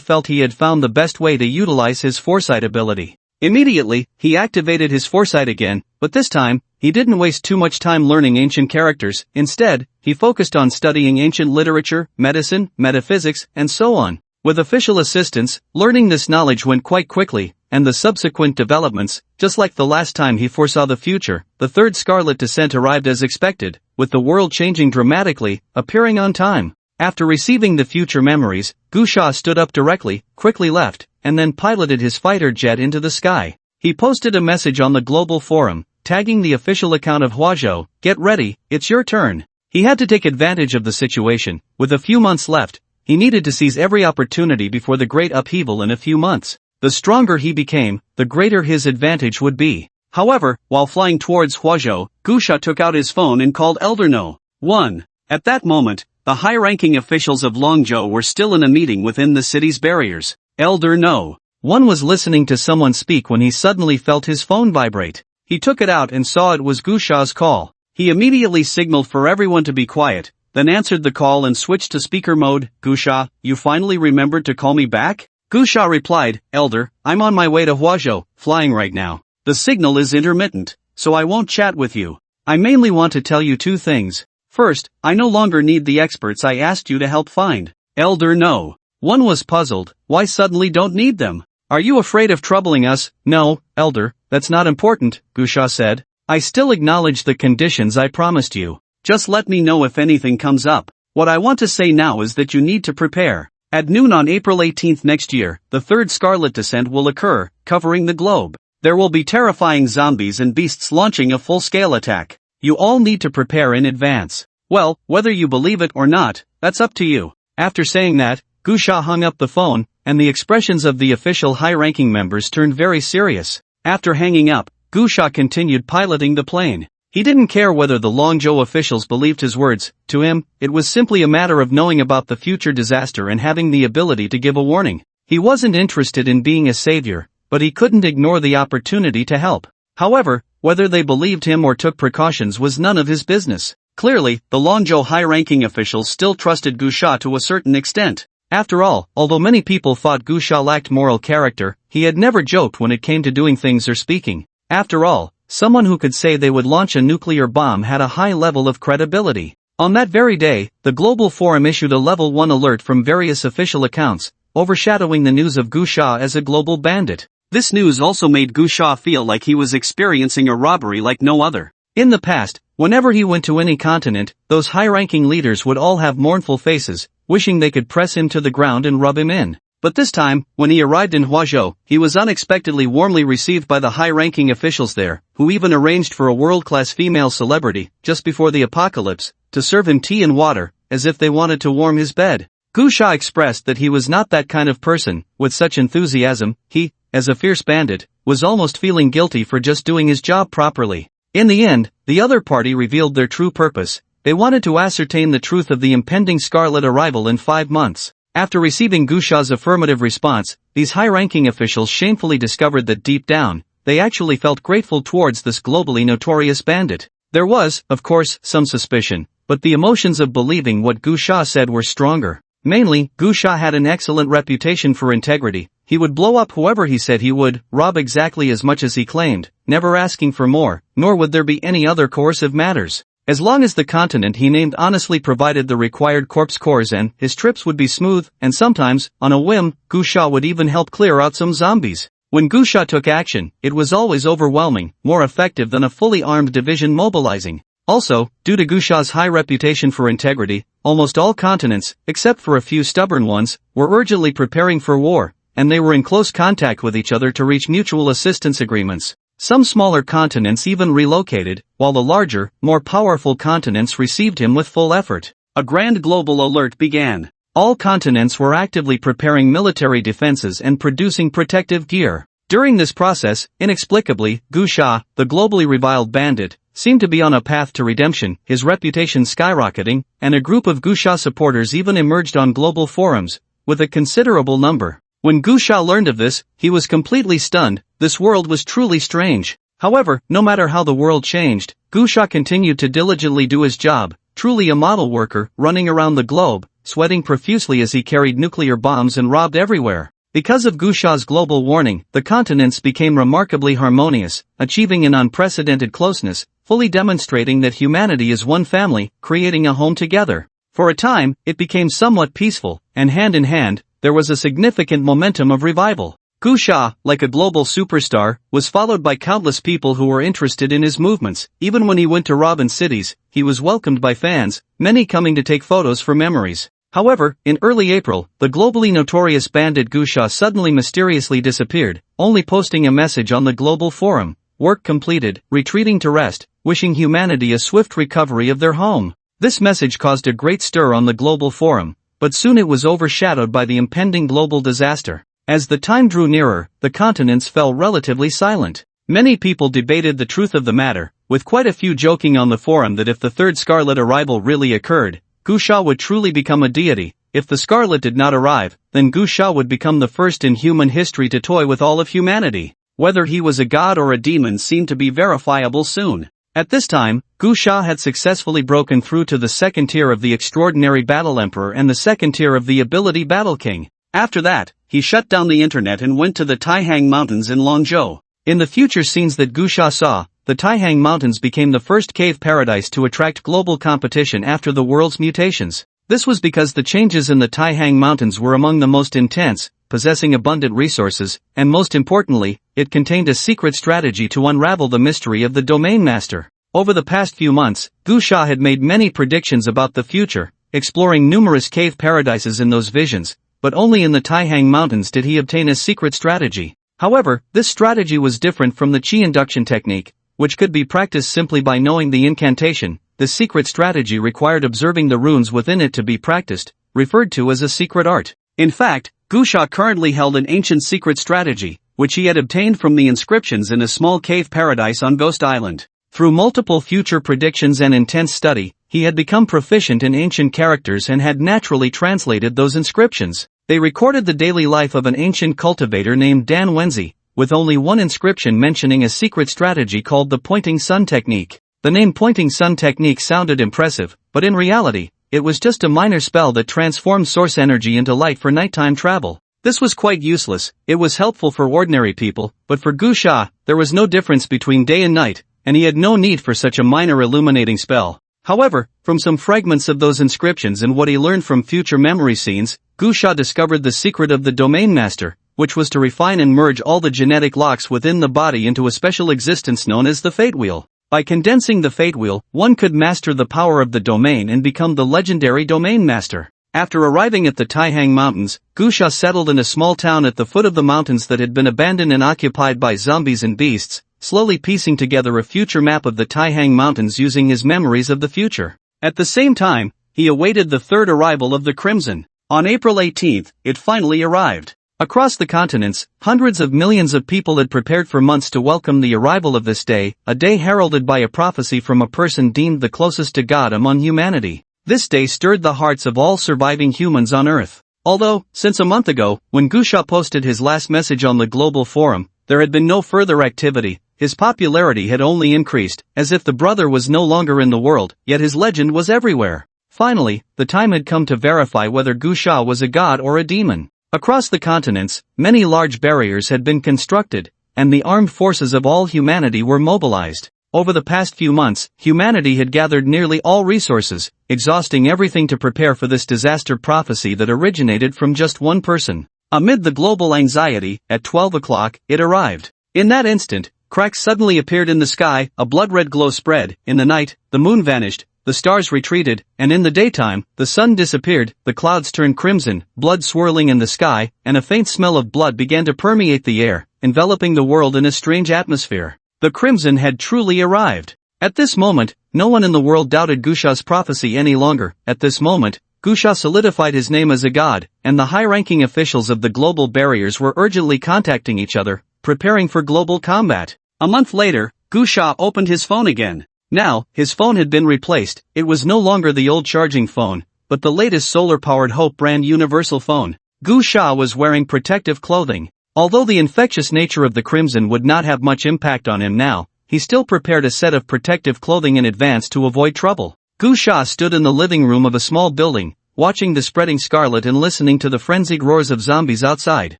[SPEAKER 1] felt he had found the best way to utilize his foresight ability. Immediately, he activated his foresight again, but this time, he didn't waste too much time learning ancient characters. Instead, he focused on studying ancient literature, medicine, metaphysics, and so on. With official assistance, learning this knowledge went quite quickly, and the subsequent developments, just like the last time he foresaw the future, the third Scarlet Descent arrived as expected, with the world changing dramatically, appearing on time. After receiving the future memories, Gusha stood up directly, quickly left, and then piloted his fighter jet into the sky. He posted a message on the global forum, tagging the official account of Huazhou, "Get ready, it's your turn." He had to take advantage of the situation. With a few months left, he needed to seize every opportunity before the great upheaval in a few months. The stronger he became, the greater his advantage would be. However, while flying towards Huazhou, Gusha took out his phone and called Elder No. 1. At that moment, the high-ranking officials of Longzhou were still in a meeting within the city's barriers. Elder No. 1 was listening to someone speak when he suddenly felt his phone vibrate. He took it out and saw it was Gusha's call. He immediately signaled for everyone to be quiet, then answered the call and switched to speaker mode. "Gusha, you finally remembered to call me back?" Gusha replied, "Elder, I'm on my way to Huazhou, flying right now. The signal is intermittent, so I won't chat with you. I mainly want to tell you two things. First, I no longer need the experts I asked you to help find." "Elder, no." One was puzzled. "Why suddenly don't need them? Are you afraid of troubling us?" "No, Elder, that's not important," Gusha said. "I still acknowledge the conditions I promised you. Just let me know if anything comes up. What I want to say now is that you need to prepare. At noon on April 18th next year, the third Scarlet Descent will occur, covering the globe. There will be terrifying zombies and beasts launching a full-scale attack. You all need to prepare in advance. Well, whether you believe it or not, that's up to you." After saying that, Gusha hung up the phone, and the expressions of the official high-ranking members turned very serious. After hanging up, Gusha continued piloting the plane. He didn't care whether the Longzhou officials believed his words. To him, it was simply a matter of knowing about the future disaster and having the ability to give a warning. He wasn't interested in being a savior, but he couldn't ignore the opportunity to help. However, whether they believed him or took precautions was none of his business. Clearly, the Longzhou high-ranking officials still trusted Gusha to a certain extent. After all, although many people thought Gusha lacked moral character, he had never joked when it came to doing things or speaking. After all, someone who could say they would launch a nuclear bomb had a high level of credibility. On that very day, the Global Forum issued a Level 1 alert from various official accounts, overshadowing the news of Gusha as a global bandit. This news also made Gusha feel like he was experiencing a robbery like no other. In the past, whenever he went to any continent, those high-ranking leaders would all have mournful faces, wishing they could press him to the ground and rub him in. But this time, when he arrived in Huazhou, he was unexpectedly warmly received by the high-ranking officials there, who even arranged for a world-class female celebrity, just before the apocalypse, to serve him tea and water, as if they wanted to warm his bed. Gusha expressed that he was not that kind of person. With such enthusiasm, he, as a fierce bandit, was almost feeling guilty for just doing his job properly. In the end, the other party revealed their true purpose. They wanted to ascertain the truth of the impending Scarlet arrival in 5 months. After receiving Gusha's affirmative response, these high-ranking officials shamefully discovered that deep down, they actually felt grateful towards this globally notorious bandit. There was, of course, some suspicion, but the emotions of believing what Gusha said were stronger. Mainly, Gusha had an excellent reputation for integrity. He would blow up whoever he said he would, rob exactly as much as he claimed, never asking for more, nor would there be any other coercive matters. As long as the continent he named honestly provided the required corpse Coercion, his trips would be smooth, and sometimes, on a whim, Gusha would even help clear out some zombies. When Gusha took action, it was always overwhelming, more effective than a fully armed division mobilizing. Also, due to Gusha's high reputation for integrity, almost all continents, except for a few stubborn ones, were urgently preparing for war, and they were in close contact with each other to reach mutual assistance agreements. Some smaller continents even relocated, while the larger, more powerful continents received him with full effort. A grand global alert began. All continents were actively preparing military defenses and producing protective gear. During this process, inexplicably, Gusha, the globally reviled bandit, seemed to be on a path to redemption, his reputation skyrocketing, and a group of Gusha supporters even emerged on global forums, with a considerable number. When Gusha learned of this, he was completely stunned. This world was truly strange. However, no matter how the world changed, Gusha continued to diligently do his job, truly a model worker, running around the globe, sweating profusely as he carried nuclear bombs and robbed everywhere. Because of Gusha's global warning, the continents became remarkably harmonious, achieving an unprecedented closeness, fully demonstrating that humanity is one family, creating a home together. For a time, it became somewhat peaceful, and hand in hand, there was a significant momentum of revival. Gusha, like a global superstar, was followed by countless people who were interested in his movements. Even when he went to rob in cities, he was welcomed by fans, many coming to take photos for memories. However, in early April, the globally notorious bandit Gusha suddenly mysteriously disappeared, only posting a message on the global forum: work completed, retreating to rest, wishing humanity a swift recovery of their home. This message caused a great stir on the global forum, but soon it was overshadowed by the impending global disaster. As the time drew nearer, the continents fell relatively silent. Many people debated the truth of the matter, with quite a few joking on the forum that if the third Scarlet arrival really occurred, Gusha would truly become a deity. If the Scarlet did not arrive, then Gusha would become the first in human history to toy with all of humanity. Whether he was a god or a demon seemed to be verifiable soon. At this time, Gu Sha had successfully broken through to the second tier of the Extraordinary Battle Emperor and the second tier of the Ability Battle King. After that, he shut down the internet and went to the Taihang Mountains in Longzhou. In the future scenes that Gu Sha saw, the Taihang Mountains became the first cave paradise to attract global competition after the world's mutations. This was because the changes in the Taihang Mountains were among the most intense, possessing abundant resources, and most importantly, it contained a secret strategy to unravel the mystery of the Domain Master. Over the past few months, Gu Sha had made many predictions about the future, exploring numerous cave paradises in those visions, but only in the Taihang Mountains did he obtain a secret strategy. However, this strategy was different from the Qi induction technique, which could be practiced simply by knowing the incantation. The secret strategy required observing the runes within it to be practiced, referred to as a secret art. In fact, Gu Sha currently held an ancient secret strategy, which he had obtained from the inscriptions in a small cave paradise on Ghost Island. Through multiple future predictions and intense study, he had become proficient in ancient characters and had naturally translated those inscriptions. They recorded the daily life of an ancient cultivator named Dan Wenzi, with only one inscription mentioning a secret strategy called the Pointing Sun Technique. The name Pointing Sun Technique sounded impressive, but in reality, it was just a minor spell that transformed source energy into light for nighttime travel. This was quite useless. It was helpful for ordinary people, but for Gu Sha, there was no difference between day and night, and he had no need for such a minor illuminating spell. However, from some fragments of those inscriptions and what he learned from future memory scenes, Gu Sha discovered the secret of the Domain Master, which was to refine and merge all the genetic locks within the body into a special existence known as the Fate Wheel. By condensing the Fate Wheel, one could master the power of the domain and become the legendary Domain Master. After arriving at the Taihang Mountains, Gu Sha settled in a small town at the foot of the mountains that had been abandoned and occupied by zombies and beasts, slowly piecing together a future map of the Taihang Mountains using his memories of the future. At the same time, he awaited the third arrival of the Crimson. On April 18th, it finally arrived. Across the continents, hundreds of millions of people had prepared for months to welcome the arrival of this day, a day heralded by a prophecy from a person deemed the closest to God among humanity. This day stirred the hearts of all surviving humans on Earth. Although, since a month ago, when Gu Sha posted his last message on the global forum, there had been no further activity, his popularity had only increased, as if the brother was no longer in the world, yet his legend was everywhere. Finally, the time had come to verify whether Gu Sha was a god or a demon. Across the continents, many large barriers had been constructed, and the armed forces of all humanity were mobilized. Over the past few months, humanity had gathered nearly all resources, exhausting everything to prepare for this disaster prophecy that originated from just one person. Amid the global anxiety, at 12 o'clock, it arrived. In that instant, cracks suddenly appeared in the sky, a blood-red glow spread. In the night, the moon vanished, the stars retreated, and in the daytime, the sun disappeared, the clouds turned crimson, blood swirling in the sky, and a faint smell of blood began to permeate the air, enveloping the world in a strange atmosphere. The Crimson had truly arrived. At this moment, no one in the world doubted Gu Sha's prophecy any longer. At this moment, Gu Sha solidified his name as a god, and the high-ranking officials of the global barriers were urgently contacting each other, preparing for global combat. A month later, Gu Sha opened his phone again. Now, his phone had been replaced. It was no longer the old charging phone, but the latest solar-powered Hope brand universal phone. Gu Sha was wearing protective clothing. Although the infectious nature of the Crimson would not have much impact on him now, he still prepared a set of protective clothing in advance to avoid trouble. Gu Sha stood in the living room of a small building, watching the spreading scarlet and listening to the frenzied roars of zombies outside.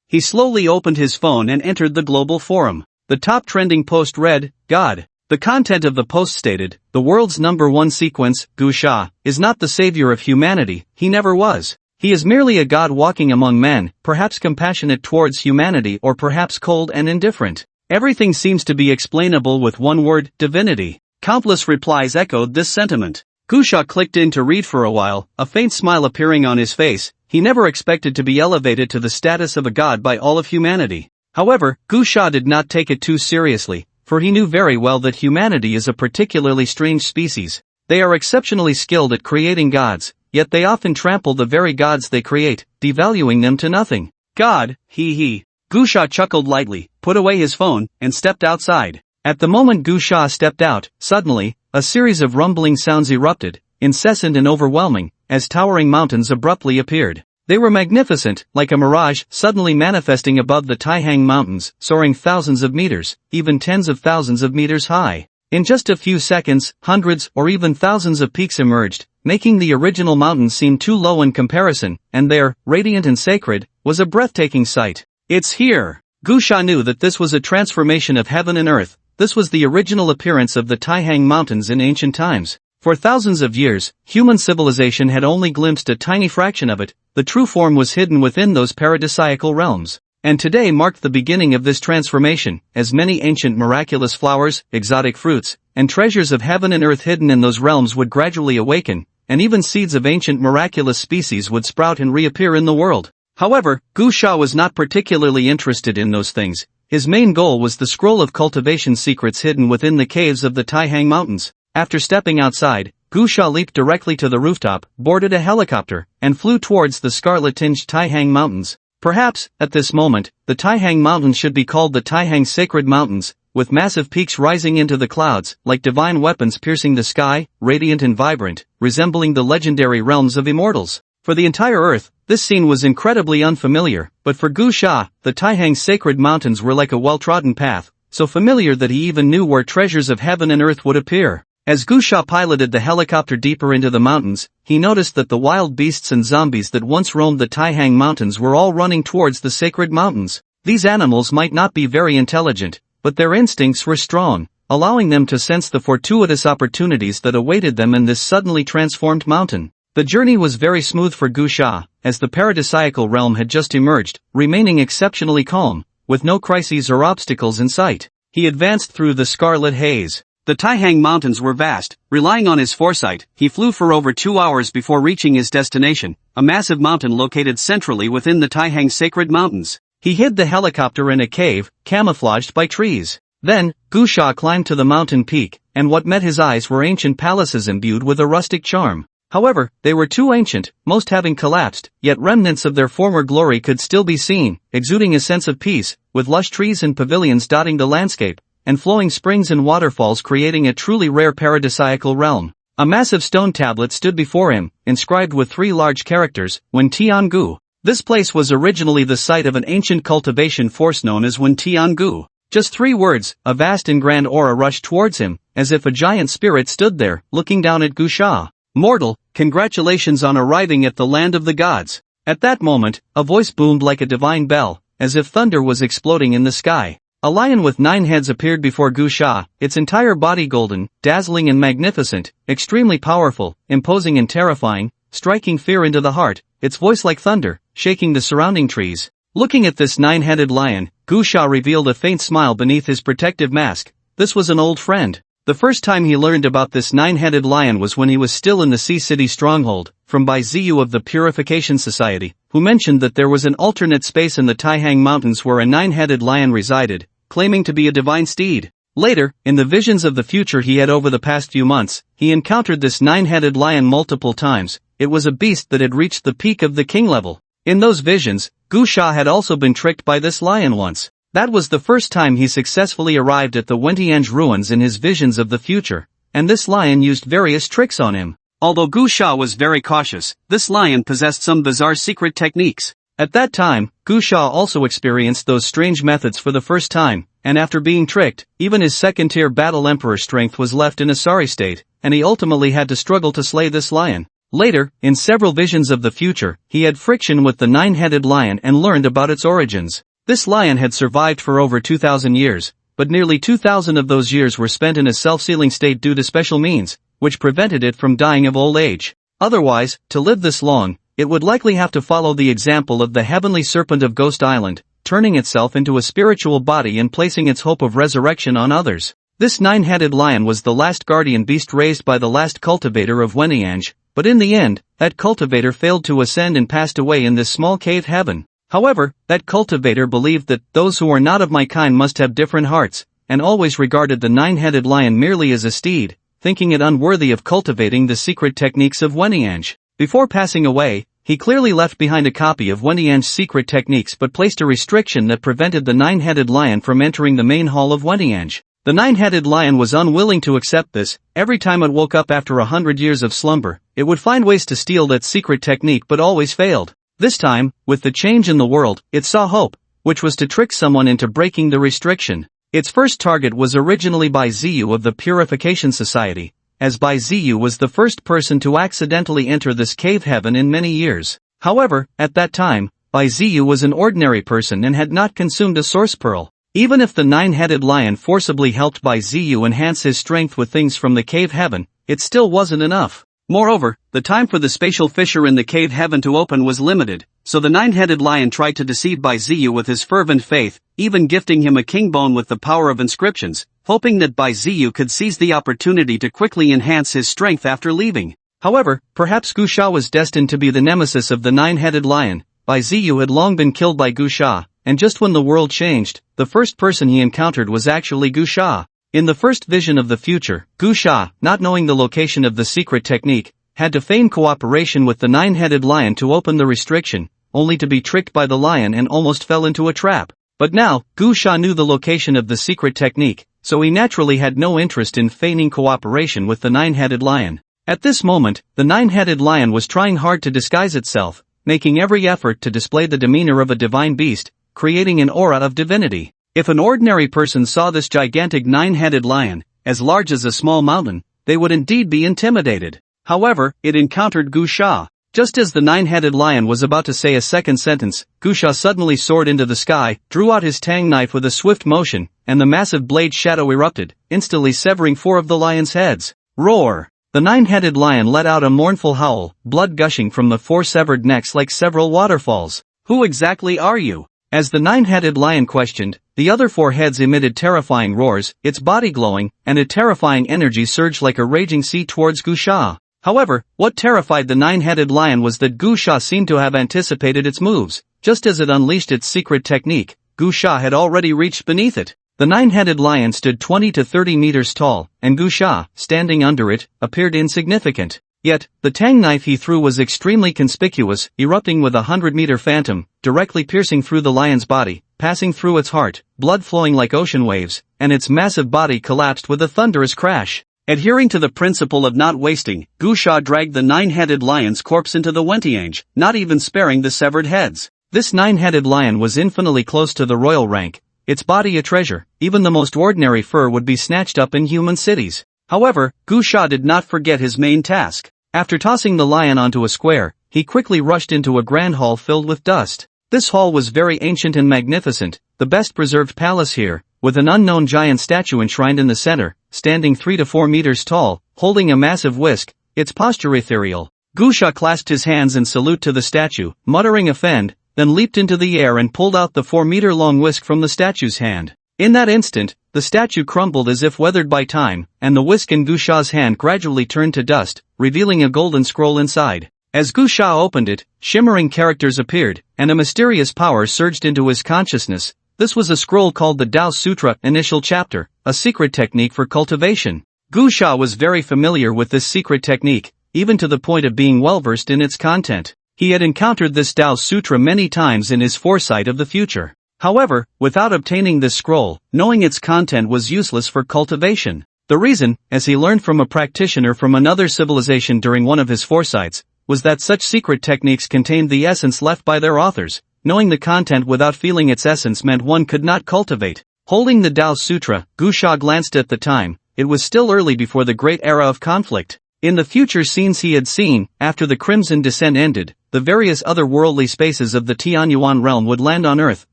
[SPEAKER 1] He slowly opened his phone and entered the global forum. The top trending post read, God. The content of the post stated, the world's #1 sequence, Gu Sha, is not the savior of humanity, he never was. He is merely a god walking among men, perhaps compassionate towards humanity or perhaps cold and indifferent. Everything seems to be explainable with one word, divinity. Countless replies echoed this sentiment. Gu Sha clicked in to read for a while, a faint smile appearing on his face. He never expected to be elevated to the status of a god by all of humanity. However, Gu Sha did not take it too seriously, for he knew very well that humanity is a particularly strange species. They are exceptionally skilled at creating gods, yet they often trample the very gods they create, devaluing them to nothing. God, he. Gu Sha chuckled lightly, put away his phone, and stepped outside. At the moment Gu Sha stepped out, suddenly, a series of rumbling sounds erupted, incessant and overwhelming, as towering mountains abruptly appeared. They were magnificent, like a mirage suddenly manifesting above the Taihang Mountains, soaring thousands of meters, even tens of thousands of meters high. In just a few seconds, hundreds or even thousands of peaks emerged, making the original mountains seem too low in comparison, and there, radiant and sacred, was a breathtaking sight. It's here! Gu Sha knew that this was a transformation of heaven and earth. This was the original appearance of the Taihang Mountains in ancient times. For thousands of years, human civilization had only glimpsed a tiny fraction of it. The true form was hidden within those paradisiacal realms. And today marked the beginning of this transformation, as many ancient miraculous flowers, exotic fruits, and treasures of heaven and earth hidden in those realms would gradually awaken, and even seeds of ancient miraculous species would sprout and reappear in the world. However, Gu Sha was not particularly interested in those things. His main goal was the scroll of cultivation secrets hidden within the caves of the Taihang Mountains. After stepping outside, Gu Sha leaped directly to the rooftop, boarded a helicopter, and flew towards the scarlet-tinged Taihang Mountains. Perhaps, at this moment, the Taihang Mountains should be called the Taihang Sacred Mountains, with massive peaks rising into the clouds, like divine weapons piercing the sky, radiant and vibrant, resembling the legendary realms of immortals. For the entire earth, this scene was incredibly unfamiliar, but for Gu Sha, the Taihang Sacred Mountains were like a well-trodden path, so familiar that he even knew where treasures of heaven and earth would appear. As Gu Sha piloted the helicopter deeper into the mountains, he noticed that the wild beasts and zombies that once roamed the Taihang Mountains were all running towards the sacred mountains. These animals might not be very intelligent, but their instincts were strong, allowing them to sense the fortuitous opportunities that awaited them in this suddenly transformed mountain. The journey was very smooth for Gu Sha, as the paradisiacal realm had just emerged, remaining exceptionally calm, with no crises or obstacles in sight. He advanced through the scarlet haze. The Taihang Mountains were vast. Relying on his foresight, he flew for over 2 hours before reaching his destination, a massive mountain located centrally within the Taihang Sacred Mountains. He hid the helicopter in a cave, camouflaged by trees. Then, Gu Sha climbed to the mountain peak, and what met his eyes were ancient palaces imbued with a rustic charm. However, they were too ancient, most having collapsed, yet remnants of their former glory could still be seen, exuding a sense of peace, with lush trees and pavilions dotting the landscape, and flowing springs and waterfalls creating a truly rare paradisiacal realm. A massive stone tablet stood before him, inscribed with 3 large characters, Wen Tian Gu. This place was originally the site of an ancient cultivation force known as Wen Tian Gu. Just 3 words, a vast and grand aura rushed towards him, as if a giant spirit stood there, looking down at Gu Sha. Mortal, congratulations on arriving at the land of the gods. At that moment, a voice boomed like a divine bell, as if thunder was exploding in the sky. A lion with 9 heads appeared before Gu Sha, its entire body golden, dazzling and magnificent, extremely powerful, imposing and terrifying, striking fear into the heart, its voice like thunder, shaking the surrounding trees. Looking at this 9-headed lion, Gu Sha revealed a faint smile beneath his protective mask. This was an old friend. The first time he learned about this 9-headed lion was when he was still in the Sea City stronghold, from Bai Ziyu of the Purification Society, who mentioned that there was an alternate space in the Taihang Mountains where a 9-headed lion resided, claiming to be a divine steed. Later, in the visions of the future he had over the past few months, he encountered this 9-headed lion multiple times. It was a beast that had reached the peak of the king level. In those visions, Gu Sha had also been tricked by this lion once. That was the first time he successfully arrived at the Wentiange ruins in his visions of the future, and this lion used various tricks on him. Although Gu Sha was very cautious, this lion possessed some bizarre secret techniques. At that time, Gu Sha also experienced those strange methods for the first time, and after being tricked, even his second-tier battle emperor strength was left in a sorry state, and he ultimately had to struggle to slay this lion. Later, in several visions of the future, he had friction with the 9-headed lion and learned about its origins. This lion had survived for over 2,000 years, but nearly 2,000 of those years were spent in a self-sealing state due to special means, which prevented it from dying of old age. Otherwise, to live this long, it would likely have to follow the example of the heavenly serpent of Ghost Island, turning itself into a spiritual body and placing its hope of resurrection on others. This 9-headed lion was the last guardian beast raised by the last cultivator of Wentiange, but in the end, that cultivator failed to ascend and passed away in this small cave heaven. However, that cultivator believed that those who are not of my kind must have different hearts, and always regarded the 9-headed lion merely as a steed, thinking it unworthy of cultivating the secret techniques of Wentiange. Before passing away, he clearly left behind a copy of Wentiange's secret techniques but placed a restriction that prevented the 9-headed lion from entering the main hall of Wentiange. The 9-headed lion was unwilling to accept this. Every time it woke up after 100 years of slumber, it would find ways to steal that secret technique but always failed. This time, with the change in the world, it saw hope, which was to trick someone into breaking the restriction. Its first target was originally Bai Ziyu of the Purification Society, as Bai Ziyu was the first person to accidentally enter this cave heaven in many years. However, at that time, Bai Ziyu was an ordinary person and had not consumed a source pearl. Even if the nine-headed lion forcibly helped Bai Ziyu enhance his strength with things from the cave heaven, it still wasn't enough. Moreover, the time for the spatial fissure in the cave heaven to open was limited, so the nine-headed lion tried to deceive Bai Ziyu with his fervent faith, even gifting him a king bone with the power of inscriptions, hoping that Bai Ziyu could seize the opportunity to quickly enhance his strength after leaving. However, perhaps Gu Sha was destined to be the nemesis of the nine-headed lion. Bai Ziyu had long been killed by Gu Sha, and just when the world changed, the first person he encountered was actually Gu Sha. In the first vision of the future, Gu Sha, not knowing the location of the secret technique, had to feign cooperation with the nine-headed lion to open the restriction, only to be tricked by the lion and almost fell into a trap. But now, Gu Sha knew the location of the secret technique, so he naturally had no interest in feigning cooperation with the nine-headed lion. At this moment, the nine-headed lion was trying hard to disguise itself, making every effort to display the demeanor of a divine beast, creating an aura of divinity. If an ordinary person saw this gigantic nine-headed lion, as large as a small mountain, they would indeed be intimidated. However, it encountered Gu Sha. Just as the nine-headed lion was about to say a second sentence, Gu Sha suddenly soared into the sky, drew out his tang knife with a swift motion, and the massive blade shadow erupted, instantly severing 4 of the lion's heads. Roar! The nine-headed lion let out a mournful howl, blood gushing from the 4 severed necks like several waterfalls. Who exactly are you? As the nine-headed lion questioned, the other 4 heads emitted terrifying roars, its body glowing, and a terrifying energy surged like a raging sea towards Gu Sha. However, what terrified the nine-headed lion was that Gu Sha seemed to have anticipated its moves. Just as it unleashed its secret technique, Gu Sha had already reached beneath it. The nine-headed lion stood 20 to 30 meters tall, and Gu Sha, standing under it, appeared insignificant. Yet, the tang knife he threw was extremely conspicuous, erupting with a 100-meter phantom, directly piercing through the lion's body, passing through its heart, blood flowing like ocean waves, and its massive body collapsed with a thunderous crash. Adhering to the principle of not wasting, Gu Sha dragged the nine-headed lion's corpse into the Wentiange, not even sparing the severed heads. This nine-headed lion was infinitely close to the royal rank, its body a treasure. Even the most ordinary fur would be snatched up in human cities. However, Gu Sha did not forget his main task. After tossing the lion onto a square, he quickly rushed into a grand hall filled with dust. This hall was very ancient and magnificent, the best preserved palace here, with an unknown giant statue enshrined in the center, standing 3 to 4 meters tall, holding a massive whisk, its posture ethereal. Gu Sha clasped his hands in salute to the statue, muttering offend, then leaped into the air and pulled out the 4-meter-long whisk from the statue's hand. In that instant, the statue crumbled as if weathered by time, and the whisk in Gu Sha's hand gradually turned to dust, revealing a golden scroll inside. As Gu Sha opened it, shimmering characters appeared, and a mysterious power surged into his consciousness. This was a scroll called the Tao Sutra Initial Chapter, a secret technique for cultivation. Gu Sha was very familiar with this secret technique, even to the point of being well-versed in its content. He had encountered this Tao Sutra many times in his foresight of the future. However, without obtaining this scroll, knowing its content was useless for cultivation. The reason, as he learned from a practitioner from another civilization during one of his foresights, was that such secret techniques contained the essence left by their authors. Knowing the content without feeling its essence meant one could not cultivate. Holding the Tao Sutra, Gu Sha glanced at the time. It was still early before the great era of conflict. In the future scenes he had seen, after the Crimson Descent ended, the various otherworldly spaces of the Tianyuan realm would land on Earth,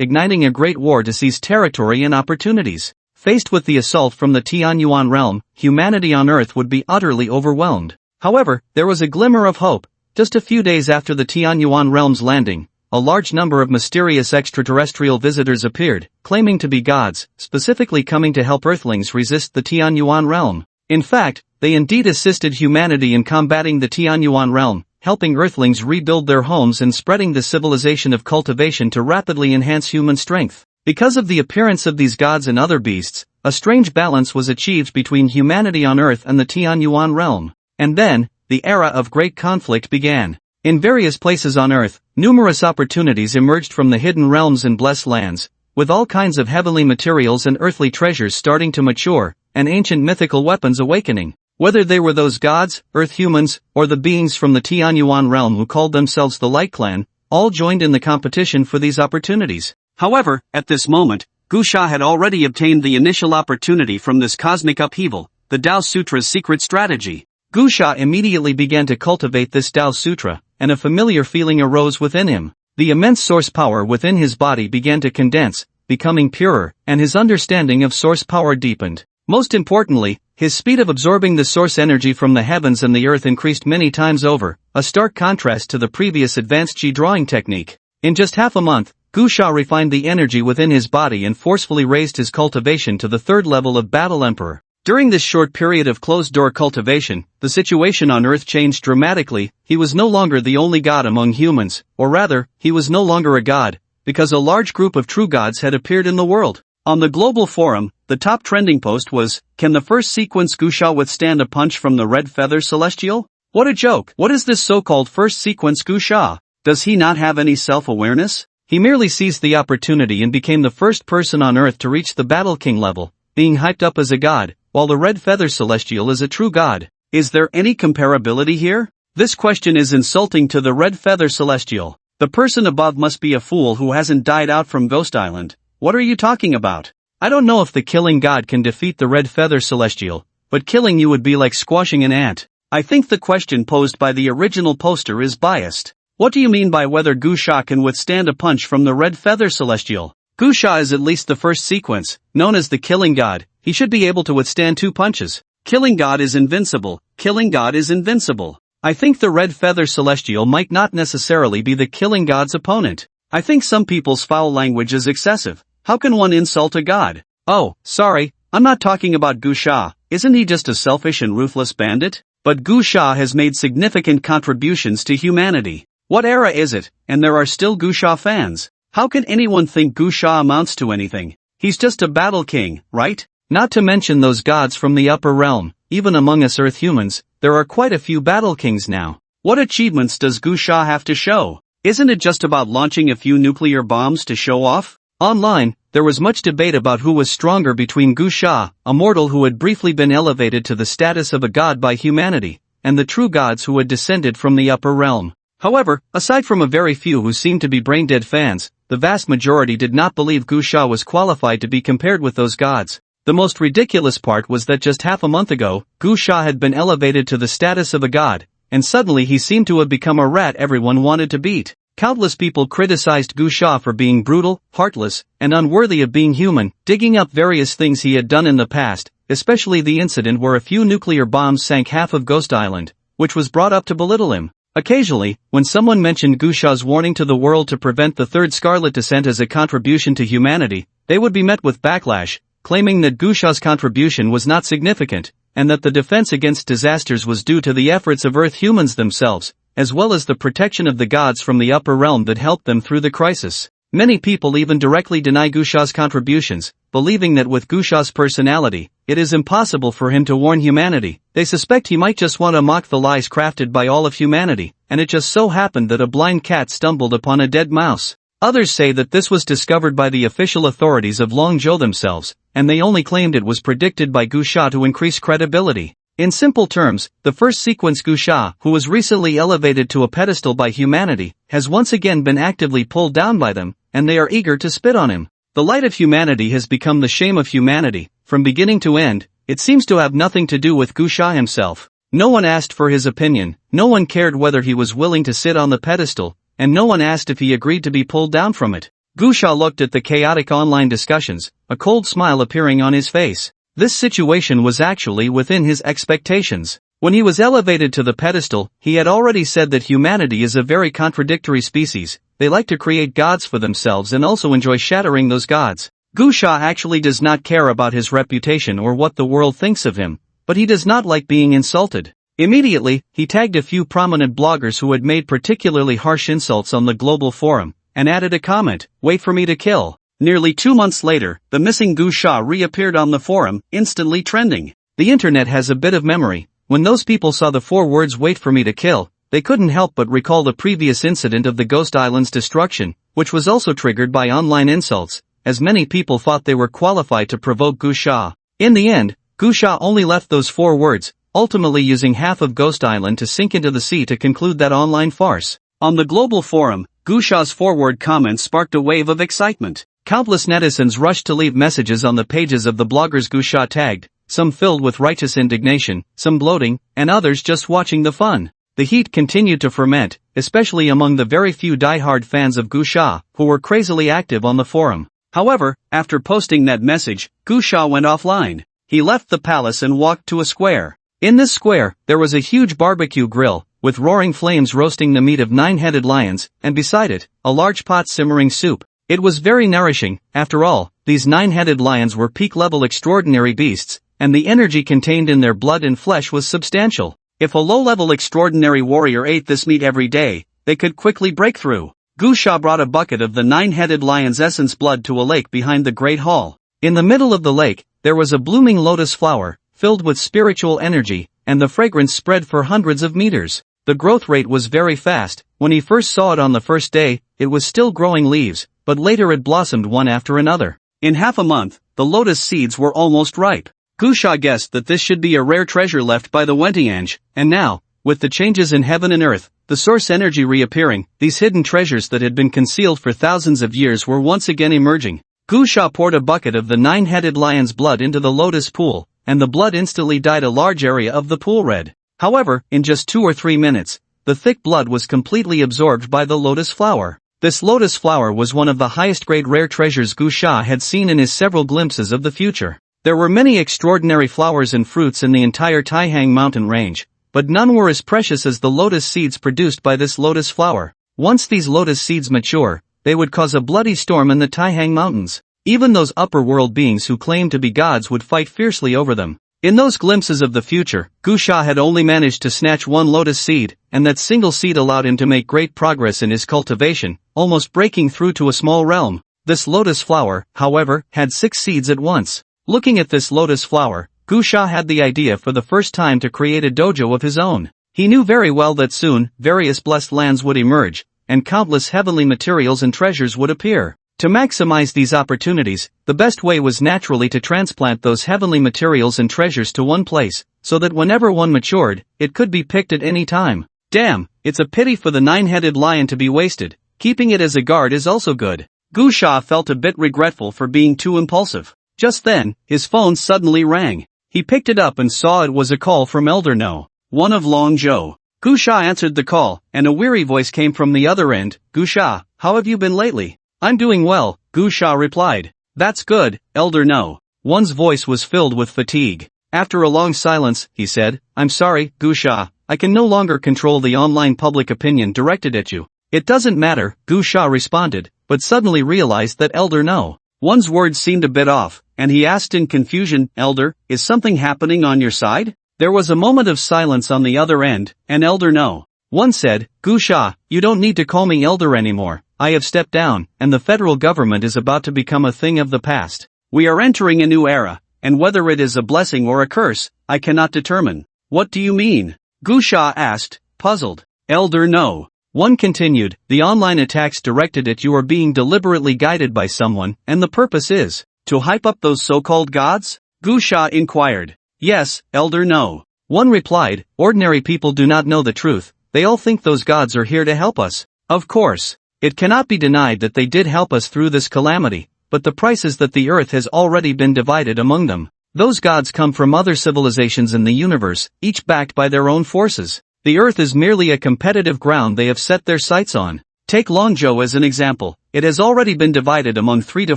[SPEAKER 1] igniting a great war to seize territory and opportunities. Faced with the assault from the Tianyuan realm, humanity on Earth would be utterly overwhelmed. However, there was a glimmer of hope. Just a few days after the Tianyuan realm's landing, a large number of mysterious extraterrestrial visitors appeared, claiming to be gods, specifically coming to help Earthlings resist the Tianyuan realm. In fact, they indeed assisted humanity in combating the Tianyuan realm, helping Earthlings rebuild their homes and spreading the civilization of cultivation to rapidly enhance human strength. Because of the appearance of these gods and other beasts, a strange balance was achieved between humanity on Earth and the Tianyuan realm. And then, the era of great conflict began. In various places on Earth, numerous opportunities emerged from the hidden realms and blessed lands, with all kinds of heavenly materials and earthly treasures starting to mature, and ancient mythical weapons awakening. Whether they were those gods, Earth humans, or the beings from the Tianyuan realm who called themselves the Light Clan, all joined in the competition for these opportunities. However, at this moment, Gusha had already obtained the initial opportunity from this cosmic upheaval, the Tao Sutra's secret strategy. Gusha immediately began to cultivate this Tao Sutra, and a familiar feeling arose within him. The immense source power within his body began to condense, becoming purer, and his understanding of source power deepened. Most importantly, his speed of absorbing the source energy from the heavens and the earth increased many times over, a stark contrast to the previous advanced Qi drawing technique. In just half a month, Gusha refined the energy within his body and forcefully raised his cultivation to the third level of Battle Emperor. During this short period of closed-door cultivation, the situation on Earth changed dramatically. He was no longer the only god among humans, or rather, he was no longer a god, because a large group of true gods had appeared in the world. On the global forum, the top trending post was, "Can the first sequence Gusha withstand a punch from the red feather celestial? What a joke! What is this so-called first sequence Gusha? Does he not have any self-awareness? He merely seized the opportunity and became the first person on Earth to reach the Battle King level, being hyped up as a god, while the red feather celestial is a true god. Is there any comparability here? This question is insulting to the red feather celestial. The person above must be a fool who hasn't died out from Ghost Island. What are you talking about? I don't know if the killing god can defeat the red feather celestial, but killing you would be like squashing an ant. I think the question posed by the original poster is biased. What do you mean by whether Gusha can withstand a punch from the red feather celestial? Gusha is at least the first sequence, known as the killing god. He should be able to withstand 2 punches. Killing god is invincible. Killing god is invincible. I think the red feather celestial might not necessarily be the killing god's opponent. I think some people's foul language is excessive. How can one insult a god? Oh, sorry, I'm not talking about Gusha. Isn't he just a selfish and ruthless bandit? But Gusha has made significant contributions to humanity. What era is it, and there are still Gusha fans? How can anyone think Gusha amounts to anything? He's just a battle king, right? Not to mention those gods from the upper realm. Even among us Earth humans, there are quite a few battle kings now. What achievements does Gusha have to show? Isn't it just about launching a few nuclear bombs to show off? Online, there was much debate about who was stronger between Gusha, a mortal who had briefly been elevated to the status of a god by humanity, and the true gods who had descended from the upper realm. However, aside from a very few who seemed to be brain-dead fans, the vast majority did not believe Gusha was qualified to be compared with those gods. The most ridiculous part was that just half a month ago, Gusha had been elevated to the status of a god, and suddenly he seemed to have become a rat everyone wanted to beat. Countless people criticized Gusha for being brutal, heartless, and unworthy of being human, digging up various things he had done in the past, especially the incident where a few nuclear bombs sank half of Ghost Island, which was brought up to belittle him. Occasionally, when someone mentioned Gusha's warning to the world to prevent the Third Scarlet Descent as a contribution to humanity, they would be met with backlash, claiming that Gusha's contribution was not significant, and that the defense against disasters was due to the efforts of Earth humans themselves, as well as the protection of the gods from the upper realm that helped them through the crisis. Many people even directly deny Gusha's contributions, believing that with Gusha's personality, it is impossible for him to warn humanity. They suspect he might just want to mock the lies crafted by all of humanity, and it just so happened that a blind cat stumbled upon a dead mouse. Others say that this was discovered by the official authorities of Longzhou themselves, and they only claimed it was predicted by Gusha to increase credibility. In simple terms, the first sequence Gusha, who was recently elevated to a pedestal by humanity, has once again been actively pulled down by them, and they are eager to spit on him. The light of humanity has become the shame of humanity. From beginning to end, it seems to have nothing to do with Gusha himself. No one asked for his opinion, no one cared whether he was willing to sit on the pedestal, and no one asked if he agreed to be pulled down from it. Gusha looked at the chaotic online discussions, a cold smile appearing on his face. This situation was actually within his expectations. When he was elevated to the pedestal, he had already said that humanity is a very contradictory species. They like to create gods for themselves and also enjoy shattering those gods. Gusha actually does not care about his reputation or what the world thinks of him, but he does not like being insulted. Immediately, he tagged a few prominent bloggers who had made particularly harsh insults on the global forum, and added a comment, "Wait for me to kill." Nearly 2 months later, the missing Gusha reappeared on the forum, instantly trending. The internet has a bit of memory. When those people saw the 4 words "wait for me to kill," they couldn't help but recall the previous incident of the Ghost Island's destruction, which was also triggered by online insults, as many people thought they were qualified to provoke Gusha. In the end, Gusha only left those 4 words, ultimately using half of Ghost Island to sink into the sea to conclude that online farce. On the global forum, Gusha's forward comments sparked a wave of excitement. Countless netizens rushed to leave messages on the pages of the bloggers Gusha tagged, some filled with righteous indignation, some gloating, and others just watching the fun. The heat continued to ferment, especially among the very few die-hard fans of Gusha, who were crazily active on the forum. However, after posting that message, Gusha went offline. He left the palace and walked to a square. In this square, there was a huge barbecue grill, with roaring flames roasting the meat of 9-headed lions, and beside it, a large pot simmering soup. It was very nourishing. After all, these 9-headed lions were peak-level extraordinary beasts, and the energy contained in their blood and flesh was substantial. If a low-level extraordinary warrior ate this meat every day, they could quickly break through. Gusha brought a bucket of the 9-headed lion's essence blood to a lake behind the Great Hall. In the middle of the lake, there was a blooming lotus flower, filled with spiritual energy, and the fragrance spread for hundreds of meters. The growth rate was very fast. When he first saw it on the first day, it was still growing leaves, but later it blossomed one after another. In half a month, the lotus seeds were almost ripe. Gusha guessed that this should be a rare treasure left by the Wentiange, and now, with the changes in heaven and earth, the source energy reappearing, these hidden treasures that had been concealed for thousands of years were once again emerging. Gusha poured a bucket of the 9-headed lion's blood into the lotus pool, and the blood instantly dyed a large area of the pool red. However, in just 2 or 3 minutes, the thick blood was completely absorbed by the lotus flower. This lotus flower was one of the highest-grade rare treasures Gusha had seen in his several glimpses of the future. There were many extraordinary flowers and fruits in the entire Taihang mountain range, but none were as precious as the lotus seeds produced by this lotus flower. Once these lotus seeds mature, they would cause a bloody storm in the Taihang mountains. Even those upper world beings who claimed to be gods would fight fiercely over them. In those glimpses of the future, Gusha had only managed to snatch one lotus seed, and that single seed allowed him to make great progress in his cultivation, almost breaking through to a small realm. This lotus flower, however, had 6 seeds at once. Looking at this lotus flower, Gusha had the idea for the first time to create a dojo of his own. He knew very well that soon, various blessed lands would emerge, and countless heavenly materials and treasures would appear. To maximize these opportunities, the best way was naturally to transplant those heavenly materials and treasures to one place, so that whenever one matured, it could be picked at any time. Damn, it's a pity for the 9-headed lion to be wasted. Keeping it as a guard is also good. Gusha felt a bit regretful for being too impulsive. Just then, his phone suddenly rang. He picked it up and saw it was a call from Elder No, one of Longzhou. Gusha answered the call, and a weary voice came from the other end. Gusha, how have you been lately? I'm doing well, Gusha replied. That's good, Elder No. One's voice was filled with fatigue. After a long silence, he said, I'm sorry, Gusha, I can no longer control the online public opinion directed at you. It doesn't matter, Gusha responded, but suddenly realized that Elder No. One's words seemed a bit off, and he asked in confusion, Elder, is something happening on your side? There was a moment of silence on the other end, and Elder No. One said, Gusha, you don't need to call me Elder anymore. I have stepped down, and the federal government is about to become a thing of the past. We are entering a new era, and whether it is a blessing or a curse, I cannot determine. What do you mean? Gusha asked, puzzled. Elder No. One continued, the online attacks directed at you are being deliberately guided by someone, and the purpose is to hype up those so-called gods? Gusha inquired. Yes, Elder No. One replied, ordinary people do not know the truth, they all think those gods are here to help us. Of course. It cannot be denied that they did help us through this calamity, but the price is that the earth has already been divided among them. Those gods come from other civilizations in the universe, each backed by their own forces. The earth is merely a competitive ground they have set their sights on. Take Longzhou as an example. It has already been divided among 3 to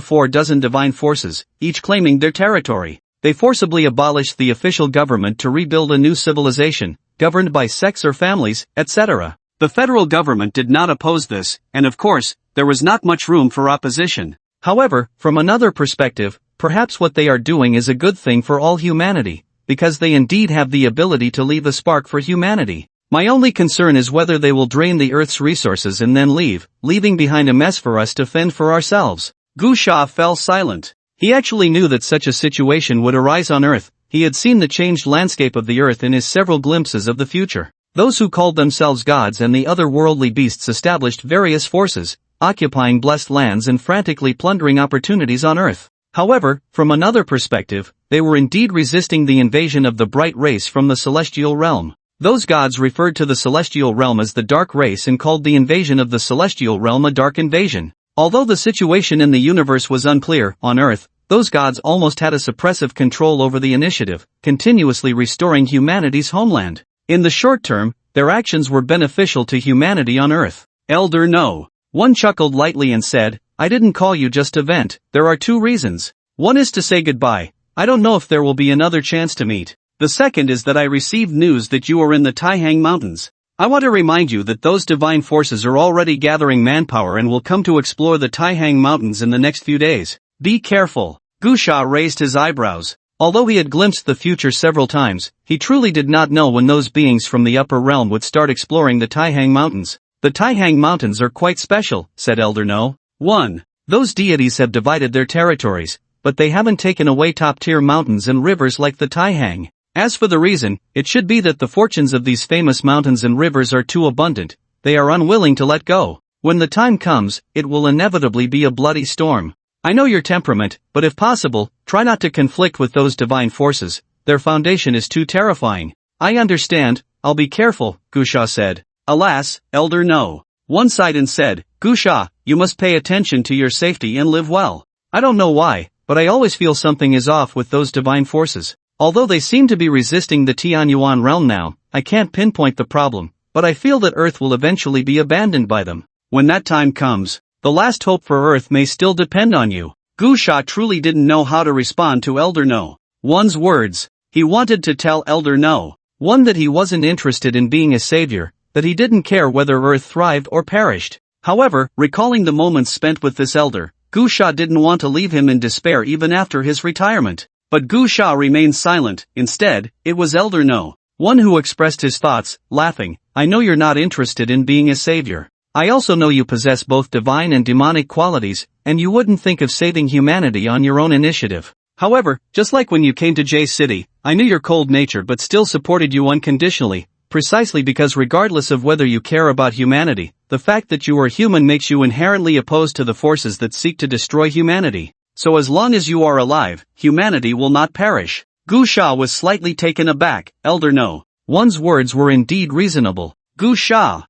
[SPEAKER 1] 4 dozen divine forces, each claiming their territory. They forcibly abolished the official government to rebuild a new civilization, governed by sects or families, etc. The federal government did not oppose this, and of course, there was not much room for opposition. However, from another perspective, perhaps what they are doing is a good thing for all humanity, because they indeed have the ability to leave a spark for humanity. My only concern is whether they will drain the Earth's resources and then leave, leaving behind a mess for us to fend for ourselves. Gusha fell silent. He actually knew that such a situation would arise on Earth. He had seen the changed landscape of the Earth in his several glimpses of the future. Those who called themselves gods and the other worldly beasts established various forces, occupying blessed lands and frantically plundering opportunities on Earth. However, from another perspective, they were indeed resisting the invasion of the bright race from the celestial realm. Those gods referred to the celestial realm as the dark race and called the invasion of the celestial realm a dark invasion. Although the situation in the universe was unclear, on Earth, those gods almost had a suppressive control over the initiative, continuously restoring humanity's homeland. In the short term, their actions were beneficial to humanity on Earth. Elder No. One chuckled lightly and said, I didn't call you just to vent. There are two reasons. One is to say goodbye. I don't know if there will be another chance to meet. The second is that I received news that you are in the Taihang Mountains. I want to remind you that those divine forces are already gathering manpower and will come to explore the Taihang Mountains in the next few days. Be careful. Gusha raised his eyebrows. Although he had glimpsed the future several times, he truly did not know when those beings from the upper realm would start exploring the Taihang Mountains. The Taihang Mountains are quite special, said Elder No. 1. Those deities have divided their territories, but they haven't taken away top-tier mountains and rivers like the Taihang. As for the reason, it should be that the fortunes of these famous mountains and rivers are too abundant. They are unwilling to let go. When the time comes, it will inevitably be a bloody storm. I know your temperament, but if possible, try not to conflict with those divine forces. Their foundation is too terrifying. I understand, I'll be careful, Gusha said. Alas, Elder No. One sighed and said, Gusha, you must pay attention to your safety and live well. I don't know why, but I always feel something is off with those divine forces. Although they seem to be resisting the Tianyuan realm now, I can't pinpoint the problem, but I feel that Earth will eventually be abandoned by them. When that time comes, the last hope for Earth may still depend on you. Gusha truly didn't know how to respond to Elder No. One's words. He wanted to tell Elder No. One that he wasn't interested in being a savior, that he didn't care whether Earth thrived or perished. However, recalling the moments spent with this elder, Gusha didn't want to leave him in despair even after his retirement. But Gusha remained silent. Instead, it was Elder No. One who expressed his thoughts, laughing. I know you're not interested in being a savior. I also know you possess both divine and demonic qualities, and you wouldn't think of saving humanity on your own initiative. However, just like when you came to J City, I knew your cold nature but still supported you unconditionally, precisely because regardless of whether you care about humanity, the fact that you are human makes you inherently opposed to the forces that seek to destroy humanity. So as long as you are alive, humanity will not perish. Gusha was slightly taken aback. Elder No. One's words were indeed reasonable. Gusha.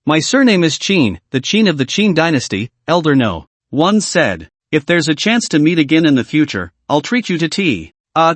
[SPEAKER 1] My surname is Qin, the Qin of the Qin dynasty, Elder No. One said. If there's a chance to meet again in the future, I'll treat you to tea.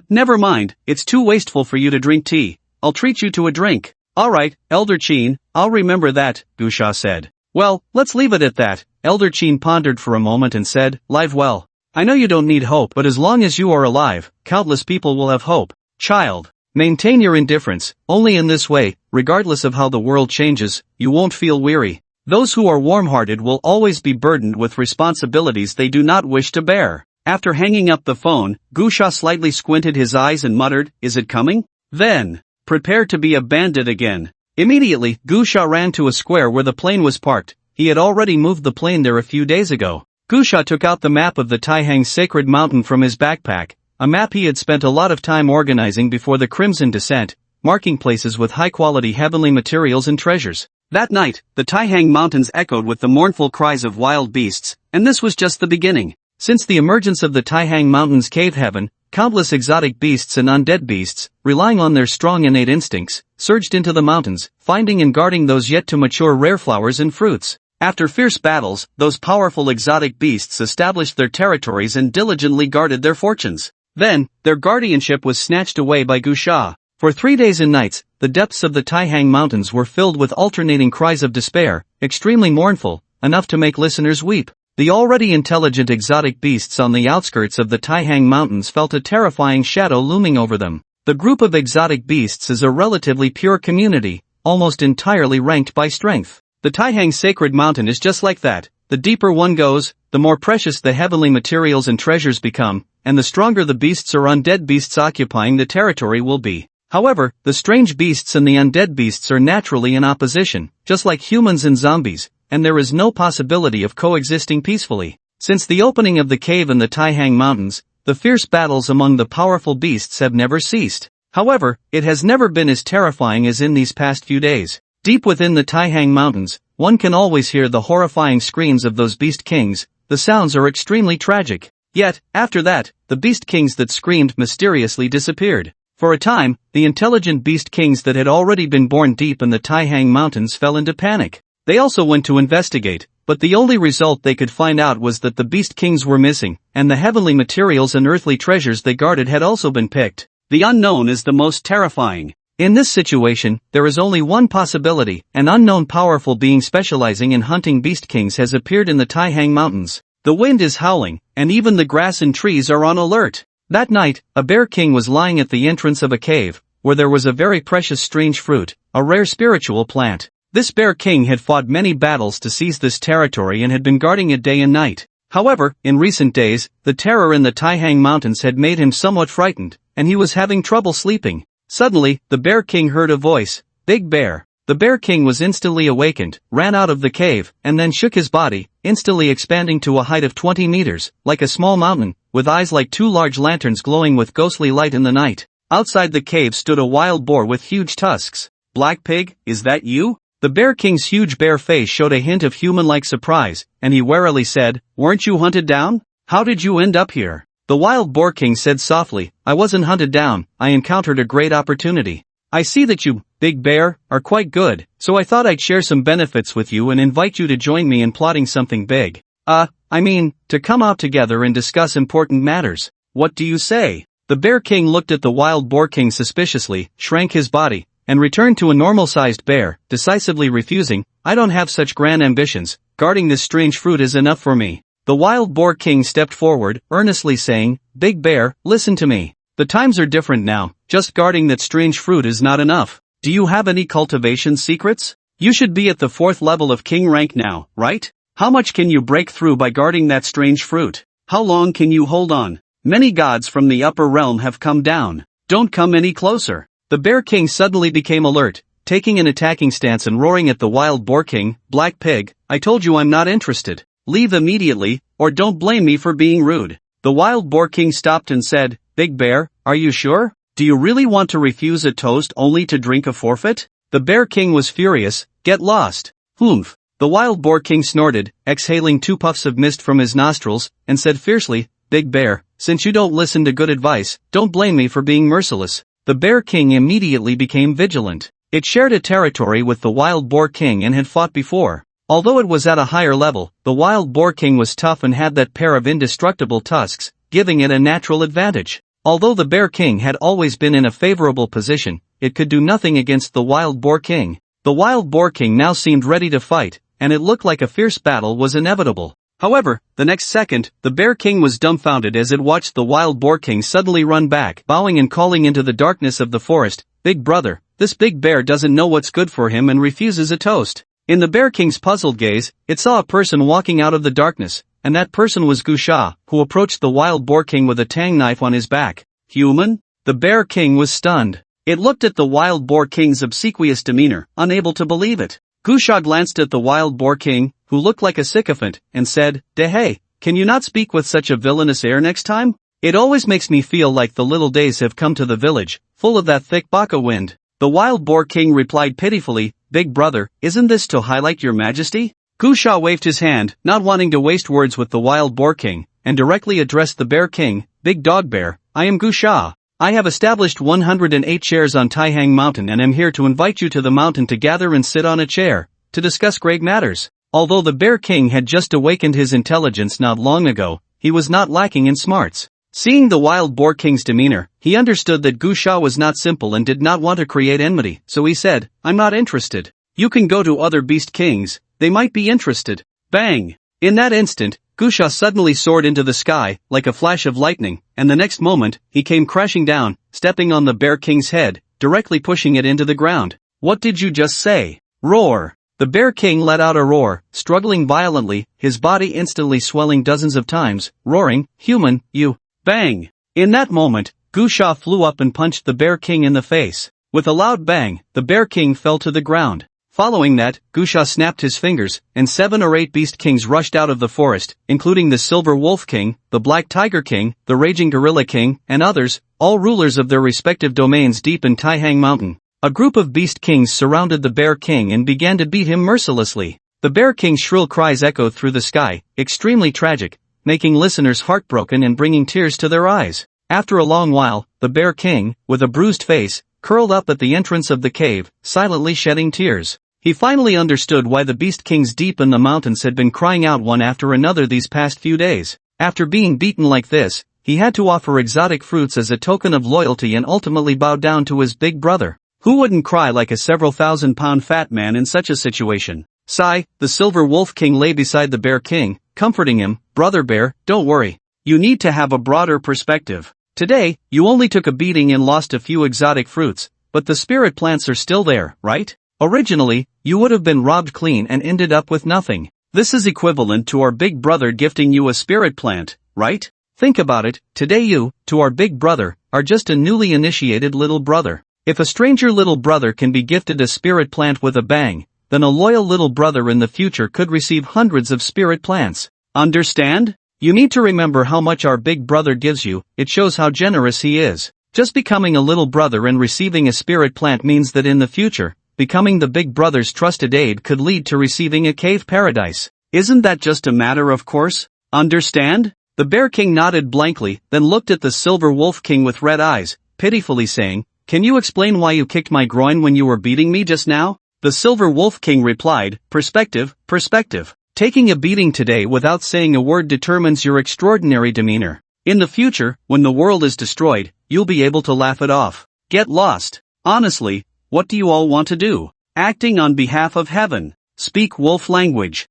[SPEAKER 1] Never mind, it's too wasteful for you to drink tea. I'll treat you to a drink. Alright, Elder Qin, I'll remember that, Gusha said. Well, let's leave it at that. Elder Qin pondered for a moment and said, Live well. I know you don't need hope, but as long as you are alive, countless people will have hope. Child, maintain your indifference. Only in this way, regardless of how the world changes, you won't feel weary. Those who are warm-hearted will always be burdened with responsibilities they do not wish to bear. After hanging up the phone, Gusha slightly squinted his eyes and muttered, Is it coming? Then, prepare to be a bandit again. Immediately, Gusha ran to a square where the plane was parked. He had already moved the plane there a few days ago. Gusha took out the map of the Taihang Sacred Mountain from his backpack, a map he had spent a lot of time organizing before the Crimson Descent, marking places with high-quality heavenly materials and treasures. That night, the Taihang Mountains echoed with the mournful cries of wild beasts, and this was just the beginning. Since the emergence of the Taihang Mountains cave heaven, countless exotic beasts and undead beasts, relying on their strong innate instincts, surged into the mountains, finding and guarding those yet to mature rare flowers and fruits. After fierce battles, those powerful exotic beasts established their territories and diligently guarded their fortunes. Then, their guardianship was snatched away by Gusha. For 3 days and nights, the depths of the Taihang Mountains were filled with alternating cries of despair, extremely mournful, enough to make listeners weep. The already intelligent exotic beasts on the outskirts of the Taihang Mountains felt a terrifying shadow looming over them. The group of exotic beasts is a relatively pure community, almost entirely ranked by strength. The Taihang Sacred Mountain is just like that. The deeper one goes, the more precious the heavenly materials and treasures become, and the stronger the beasts or undead beasts occupying the territory will be. However, the strange beasts and the undead beasts are naturally in opposition, just like humans and zombies, and there is no possibility of coexisting peacefully. Since the opening of the cave in the Taihang Mountains, the fierce battles among the powerful beasts have never ceased. However, it has never been as terrifying as in these past few days. Deep within the Taihang Mountains, one can always hear the horrifying screams of those beast kings. The sounds are extremely tragic. Yet, after that, the beast kings that screamed mysteriously disappeared. For a time, the intelligent beast kings that had already been born deep in the Taihang Mountains fell into panic. They also went to investigate, but the only result they could find out was that the beast kings were missing, and the heavenly materials and earthly treasures they guarded had also been picked. The unknown is the most terrifying. In this situation, there is only one possibility: an unknown powerful being specializing in hunting beast kings has appeared in the Taihang Mountains. The wind is howling, and even the grass and trees are on alert. That night, a bear king was lying at the entrance of a cave, where there was a very precious strange fruit, a rare spiritual plant. This bear king had fought many battles to seize this territory and had been guarding it day and night. However, in recent days, the terror in the Taihang Mountains had made him somewhat frightened, and he was having trouble sleeping. Suddenly, the bear king heard a voice, "Big Bear." The bear king was instantly awakened, ran out of the cave, and then shook his body, instantly expanding to a height of 20 meters, like a small mountain, with eyes like two large lanterns glowing with ghostly light in the night. Outside the cave stood a wild boar with huge tusks. "Black Pig, is that you?" The bear king's huge bear face showed a hint of human-like surprise, and he warily said, "Weren't you hunted down? How did you end up here?" The wild boar king said softly, "I wasn't hunted down, I encountered a great opportunity. I see that you, Big Bear, are quite good, so I thought I'd share some benefits with you and invite you to join me in plotting something big. To come out together and discuss important matters. What do you say?" The bear king looked at the wild boar king suspiciously, shrank his body, and returned to a normal-sized bear, decisively refusing. "I don't have such grand ambitions, guarding this strange fruit is enough for me." The wild boar king stepped forward, earnestly saying, "Big Bear, listen to me. The times are different now, just guarding that strange fruit is not enough. Do you have any cultivation secrets? You should be at the 4th level of king rank now, right? How much can you break through by guarding that strange fruit? How long can you hold on? Many gods from the upper realm have come down. Don't come any closer." The bear king suddenly became alert, taking an attacking stance and roaring at the wild boar king, "Black Pig, I told you I'm not interested. Leave immediately, or don't blame me for being rude." The wild boar king stopped and said, "Big Bear, are you sure? Do you really want to refuse a toast only to drink a forfeit?" The bear king was furious. "Get lost." "Humph." The wild boar king snorted, exhaling 2 puffs of mist from his nostrils, and said fiercely, "Big Bear, since you don't listen to good advice, don't blame me for being merciless." The bear king immediately became vigilant. It shared a territory with the wild boar king and had fought before. Although it was at a higher level, the wild boar king was tough and had that pair of indestructible tusks, giving it a natural advantage. Although the bear king had always been in a favorable position, it could do nothing against the wild boar king. The wild boar king now seemed ready to fight, and it looked like a fierce battle was inevitable. However, the next second, the bear king was dumbfounded as it watched the wild boar king suddenly run back, bowing and calling into the darkness of the forest, "Big brother, this big bear doesn't know what's good for him and refuses a toast." In the bear king's puzzled gaze, it saw a person walking out of the darkness, and that person was Gusha, who approached the wild boar king with a tang knife on his back. "Human?" The bear king was stunned. It looked at the wild boar king's obsequious demeanor, unable to believe it. Gusha glanced at the wild boar king, who looked like a sycophant, and said, "Hey, can you not speak with such a villainous air next time? It always makes me feel like the little days have come to the village, full of that thick baka wind." The wild boar king replied pitifully, "Big brother, isn't this to highlight your majesty?" Gusha waved his hand, not wanting to waste words with the wild boar king, and directly addressed the bear king, "Big dog bear, I am Gusha. I have established 108 chairs on Taihang Mountain and am here to invite you to the mountain to gather and sit on a chair, to discuss great matters." Although the bear king had just awakened his intelligence not long ago, he was not lacking in smarts. Seeing the wild boar king's demeanor, he understood that Gusha was not simple and did not want to create enmity, so he said, "I'm not interested. You can go to other beast kings, they might be interested." Bang! In that instant, Gusha suddenly soared into the sky, like a flash of lightning, and the next moment, he came crashing down, stepping on the bear king's head, directly pushing it into the ground. "What did you just say?" Roar! The bear king let out a roar, struggling violently, his body instantly swelling dozens of times, roaring, "Human, you!" Bang! In that moment, Gusha flew up and punched the bear king in the face. With a loud bang, the bear king fell to the ground. Following that, Gusha snapped his fingers, and 7 or 8 beast kings rushed out of the forest, including the Silver Wolf King, the Black Tiger King, the Raging Gorilla King, and others, all rulers of their respective domains deep in Taihang Mountain. A group of beast kings surrounded the bear king and began to beat him mercilessly. The bear king's shrill cries echoed through the sky, extremely tragic, making listeners heartbroken and bringing tears to their eyes. After a long while, the the Bear King, with a bruised face, curled up at the entrance of the cave, silently shedding tears. He finally understood why the Beast Kings deep in the mountains had been crying out one after another these past few days. After being beaten like this, he had to offer exotic fruits as a token of loyalty and ultimately bow down to his big brother. Who wouldn't cry like a several thousand-pound fat man in such a situation? Sigh, the Silver Wolf King lay beside the Bear King, comforting him. Brother Bear, don't worry. You need to have a broader perspective. Today, you only took a beating and lost a few exotic fruits, but the spirit plants are still there, right? Originally, you would have been robbed clean and ended up with nothing. This is equivalent to our big brother gifting you a spirit plant, right? Think about it, today you, to our big brother, are just a newly initiated little brother. If a stranger little brother can be gifted a spirit plant with a bang, then a loyal little brother in the future could receive hundreds of spirit plants. Understand? You need to remember how much our big brother gives you, it shows how generous he is. Just becoming a little brother and receiving a spirit plant means that in the future, becoming the big brother's trusted aide could lead to receiving a cave paradise. Isn't that just a matter of course? Understand? The Bear King nodded blankly, then looked at the Silver Wolf King with red eyes, pitifully saying, "Can you explain why you kicked my groin when you were beating me just now?" The Silver Wolf King replied, "Perspective, perspective. Taking a beating today without saying a word determines your extraordinary demeanor. In the future, when the world is destroyed, you'll be able to laugh it off. Get lost. Honestly, what do you all want to do? Acting on behalf of heaven. Speak wolf language.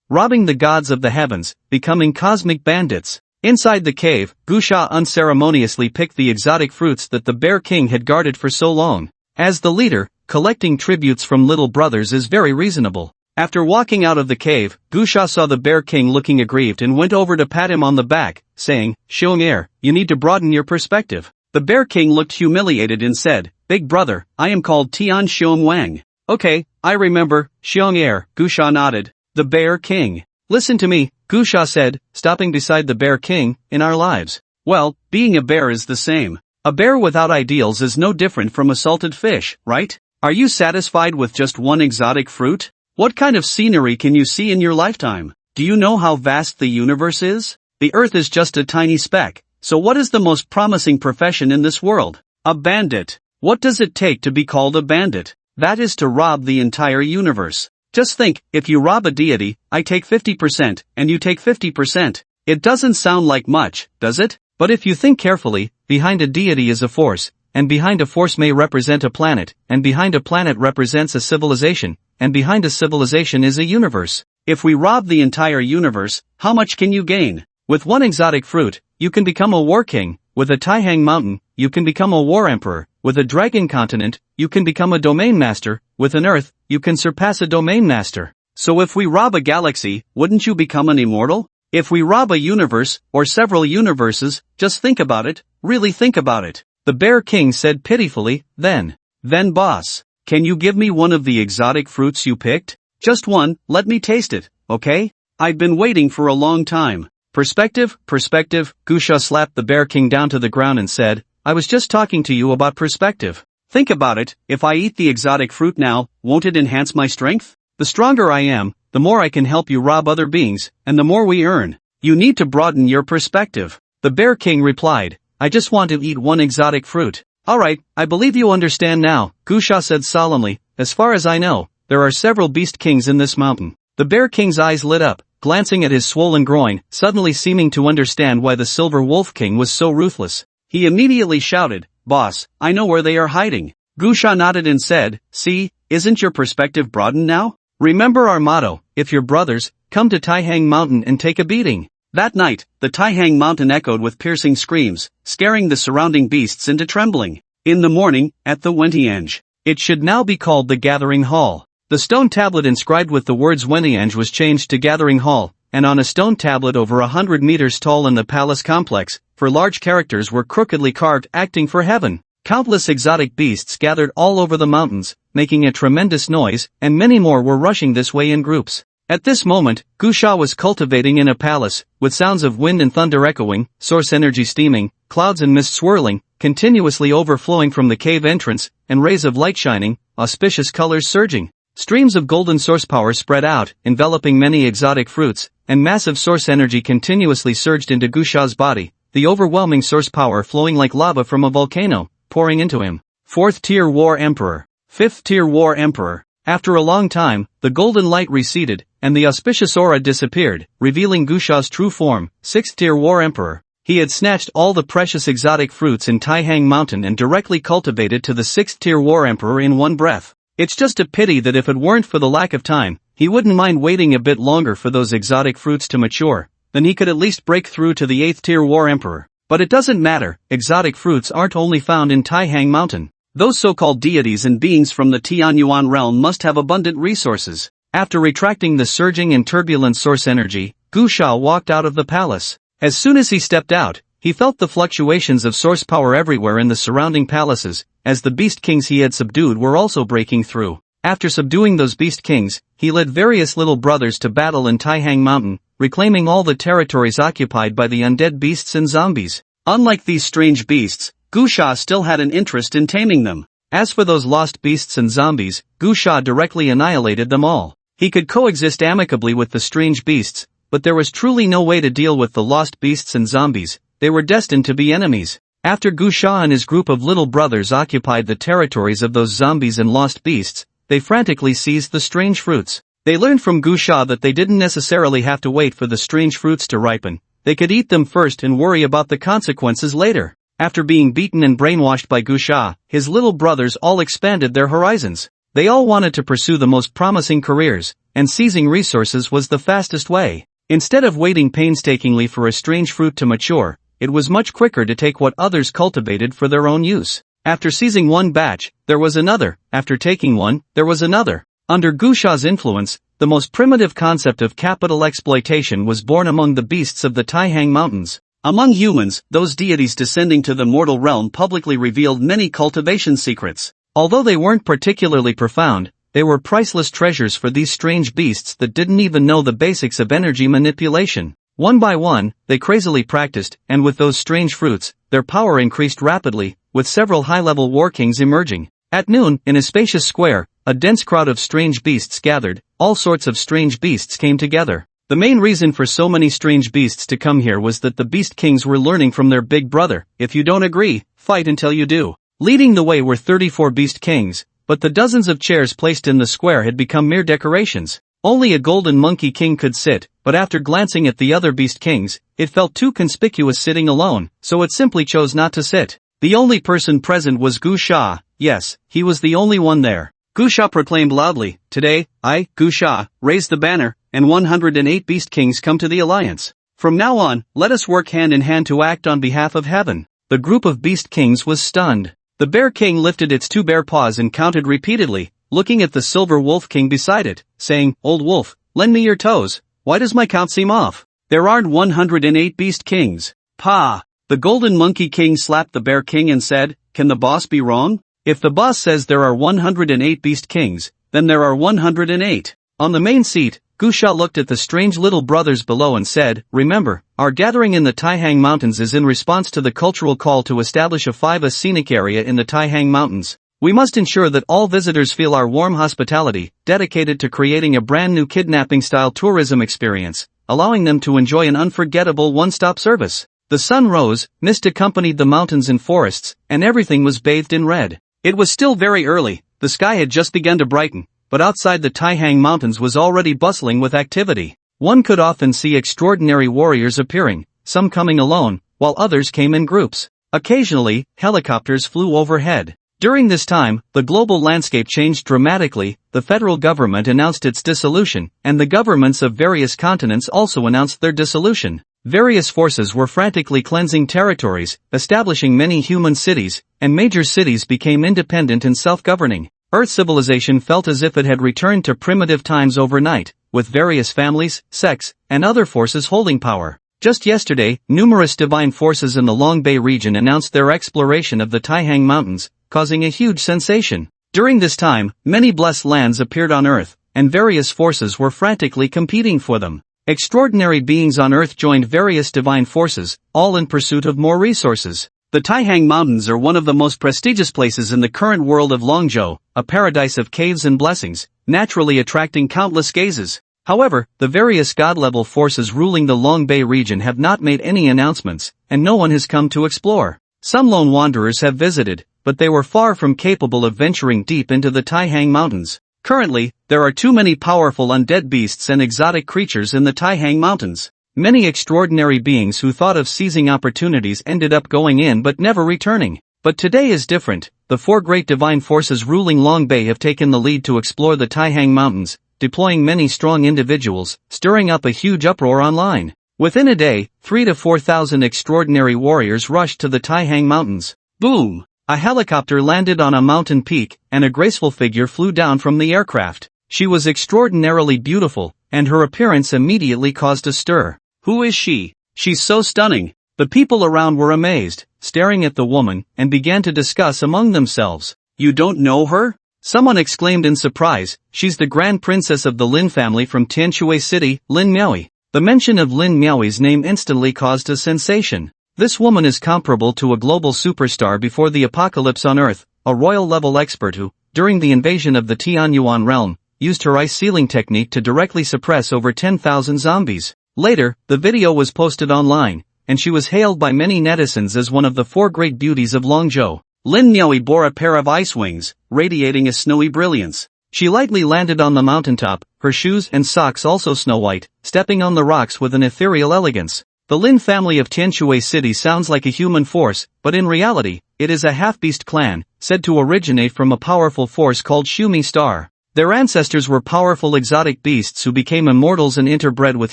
[SPEAKER 1] Robbing the gods of the heavens, becoming cosmic bandits." Inside the cave, Gusha unceremoniously picked the exotic fruits that the Bear King had guarded for so long. As the leader, collecting tributes from little brothers is very reasonable. After walking out of the cave, Gusha saw the Bear King looking aggrieved and went over to pat him on the back, saying, "Xiong, you need to broaden your perspective." The Bear King looked humiliated and said, "Big brother, I am called Tian Xiong Wang." "Okay, I remember, Xiong." Gusha nodded. The Bear King. "Listen to me," Gusha said, stopping beside the Bear King. "In our lives, well, being a bear is the same. A bear without ideals is no different from a salted fish, right? Are you satisfied with just one exotic fruit? What kind of scenery can you see in your lifetime? Do you know how vast the universe is? The Earth is just a tiny speck, so what is the most promising profession in this world? A bandit. What does it take to be called a bandit? That is to rob the entire universe. Just think, if you rob a deity, I take 50%, and you take 50%. It doesn't sound like much, does it? But if you think carefully, behind a deity is a force, and behind a force may represent a planet, and behind a planet represents a civilization, and behind a civilization is a universe. If we rob the entire universe, how much can you gain? With one exotic fruit, you can become a war king. With a Taihang mountain, you can become a war emperor. With a dragon continent, you can become a domain master. With an earth, you can surpass a domain master. So if we rob a galaxy, wouldn't you become an immortal? If we rob a universe, or several universes, just think about it, really think about it. The Bear King said pitifully, then boss, can you give me one of the exotic fruits you picked? Just one, let me taste it, okay? I've been waiting for a long time. Perspective, perspective, Gusha slapped the Bear King down to the ground and said, I was just talking to you about perspective. Think about it, if I eat the exotic fruit now, won't it enhance my strength? The stronger I am, the more I can help you rob other beings, and the more we earn. You need to broaden your perspective. The Bear King replied, I just want to eat one exotic fruit. Alright, I believe you understand now, Gusha said solemnly. As far as I know, there are several beast kings in this mountain. The Bear King's eyes lit up, glancing at his swollen groin, suddenly seeming to understand why the Silver Wolf King was so ruthless. He immediately shouted, Boss, I know where they are hiding. Gusha nodded and said, See, isn't your perspective broadened now? Remember our motto, if you're brothers, come to Taihang Mountain and take a beating. That night, the Taihang Mountain echoed with piercing screams, scaring the surrounding beasts into trembling. In the morning, at the Wentiange, it should now be called the Gathering Hall. The stone tablet inscribed with the words Wentiange was changed to Gathering Hall, and on a stone tablet over 100 meters tall in the palace complex, for large characters were crookedly carved acting for heaven. Countless exotic beasts gathered all over the mountains, making a tremendous noise, and many more were rushing this way in groups. At this moment, Gusha was cultivating in a palace, with sounds of wind and thunder echoing, source energy steaming, clouds and mist swirling, continuously overflowing from the cave entrance, and rays of light shining, auspicious colors surging. Streams of golden source power spread out, enveloping many exotic fruits, and massive source energy continuously surged into Gusha's body, the overwhelming source power flowing like lava from a volcano, pouring into him. 4th Tier War Emperor. 5th Tier War Emperor. After a long time, the golden light receded, and the auspicious aura disappeared, revealing Gusha's true form, 6th Tier War Emperor. He had snatched all the precious exotic fruits in Taihang Mountain and directly cultivated to the 6th Tier War Emperor in one breath. It's just a pity that if it weren't for the lack of time, he wouldn't mind waiting a bit longer for those exotic fruits to mature, then he could at least break through to the 8th Tier War Emperor. But it doesn't matter, exotic fruits aren't only found in Taihang Mountain. Those so-called deities and beings from the Tianyuan realm must have abundant resources. After retracting the surging and turbulent source energy, Gusha walked out of the palace. As soon as he stepped out, he felt the fluctuations of source power everywhere in the surrounding palaces, as the beast kings he had subdued were also breaking through. After subduing those beast kings, he led various little brothers to battle in Taihang Mountain, reclaiming all the territories occupied by the undead beasts and zombies. Unlike these strange beasts, Gusha still had an interest in taming them. As for those lost beasts and zombies, Gusha directly annihilated them all. He could coexist amicably with the strange beasts, but there was truly no way to deal with the lost beasts and zombies. They were destined to be enemies. After Gusha and his group of little brothers occupied the territories of those zombies and lost beasts, they frantically seized the strange fruits. They learned from Gusha that they didn't necessarily have to wait for the strange fruits to ripen. They could eat them first and worry about the consequences later. After being beaten and brainwashed by Gusha, his little brothers all expanded their horizons. They all wanted to pursue the most promising careers, and seizing resources was the fastest way. Instead of waiting painstakingly for a strange fruit to mature, it was much quicker to take what others cultivated for their own use. After seizing one batch, there was another. After taking one, there was another. Under Gusha's influence, the most primitive concept of capital exploitation was born among the beasts of the Taihang Mountains. Among humans, those deities descending to the mortal realm publicly revealed many cultivation secrets. Although they weren't particularly profound, they were priceless treasures for these strange beasts that didn't even know the basics of energy manipulation. One by one, they crazily practiced, and with those strange fruits, their power increased rapidly, with several high-level war kings emerging. At noon, in a spacious square, a dense crowd of strange beasts gathered. All sorts of strange beasts came together. The main reason for so many strange beasts to come here was that the beast kings were learning from their big brother. If you don't agree, fight until you do. Leading the way were 34 beast kings, but the dozens of chairs placed in the square had become mere decorations. Only a golden monkey king could sit, but after glancing at the other beast kings, it felt too conspicuous sitting alone, so it simply chose not to sit. The only person present was Gusha. Yes, he was the only one there. Gusha proclaimed loudly, "Today, I, Gusha, raise the banner, and 108 beast kings come to the alliance. From now on, let us work hand in hand to act on behalf of heaven." The group of beast kings was stunned. The bear king lifted its two bare paws and counted repeatedly, looking at the silver wolf king beside it, saying, "Old wolf, lend me your toes. Why does my count seem off? There aren't 108 beast kings." "Pah!" The golden monkey king slapped the bear king and said, "Can the boss be wrong? If the boss says there are 108 beast kings, then there are 108. On the main seat, Gusha looked at the strange little brothers below and said, "Remember, our gathering in the Taihang Mountains is in response to the cultural call to establish a 5A scenic area in the Taihang Mountains. We must ensure that all visitors feel our warm hospitality, dedicated to creating a brand new kidnapping-style tourism experience, allowing them to enjoy an unforgettable one-stop service." The sun rose, mist accompanied the mountains and forests, and everything was bathed in red. It was still very early, the sky had just begun to brighten, but outside the Taihang Mountains was already bustling with activity. One could often see extraordinary warriors appearing, some coming alone, while others came in groups. Occasionally, helicopters flew overhead. During this time, the global landscape changed dramatically. The federal government announced its dissolution, and the governments of various continents also announced their dissolution. Various forces were frantically cleansing territories, establishing many human cities, and major cities became independent and self-governing. Earth civilization felt as if it had returned to primitive times overnight, with various families, sects, and other forces holding power. Just yesterday, numerous divine forces in the Long Bay region announced their exploration of the Taihang Mountains, causing a huge sensation. During this time, many blessed lands appeared on Earth, and various forces were frantically competing for them. Extraordinary beings on Earth joined various divine forces, all in pursuit of more resources. The Taihang Mountains are one of the most prestigious places in the current world of Longzhou, a paradise of caves and blessings, naturally attracting countless gazes. However, the various god-level forces ruling the Long Bay region have not made any announcements, and no one has come to explore. Some lone wanderers have visited, but they were far from capable of venturing deep into the Taihang Mountains. Currently, there are too many powerful undead beasts and exotic creatures in the Taihang Mountains. Many extraordinary beings who thought of seizing opportunities ended up going in but never returning. But today is different. The four great divine forces ruling Long Bay have taken the lead to explore the Taihang Mountains, deploying many strong individuals, stirring up a huge uproar online. Within a day, 3,000 to 4,000 extraordinary warriors rushed to the Taihang Mountains. Boom! A helicopter landed on a mountain peak, and a graceful figure flew down from the aircraft. She was extraordinarily beautiful, and her appearance immediately caused a stir. Who is she? She's so stunning. The people around were amazed, staring at the woman, and began to discuss among themselves. You don't know her? Someone exclaimed in surprise. She's the Grand Princess of the Lin family from Tianshui City, Lin Miaoi. The mention of Lin Miaoi's name instantly caused a sensation. This woman is comparable to a global superstar before the apocalypse on Earth, a royal-level expert who, during the invasion of the Tianyuan realm, used her ice sealing technique to directly suppress over 10,000 zombies. Later, the video was posted online, and she was hailed by many netizens as one of the four great beauties of Longzhou. Lin Miaoi bore a pair of ice wings, radiating a snowy brilliance. She lightly landed on the mountaintop, her shoes and socks also snow-white, stepping on the rocks with an ethereal elegance. The Lin family of Tianshui City sounds like a human force, but in reality, it is a half-beast clan, said to originate from a powerful force called Shumi Star. Their ancestors were powerful exotic beasts who became immortals and interbred with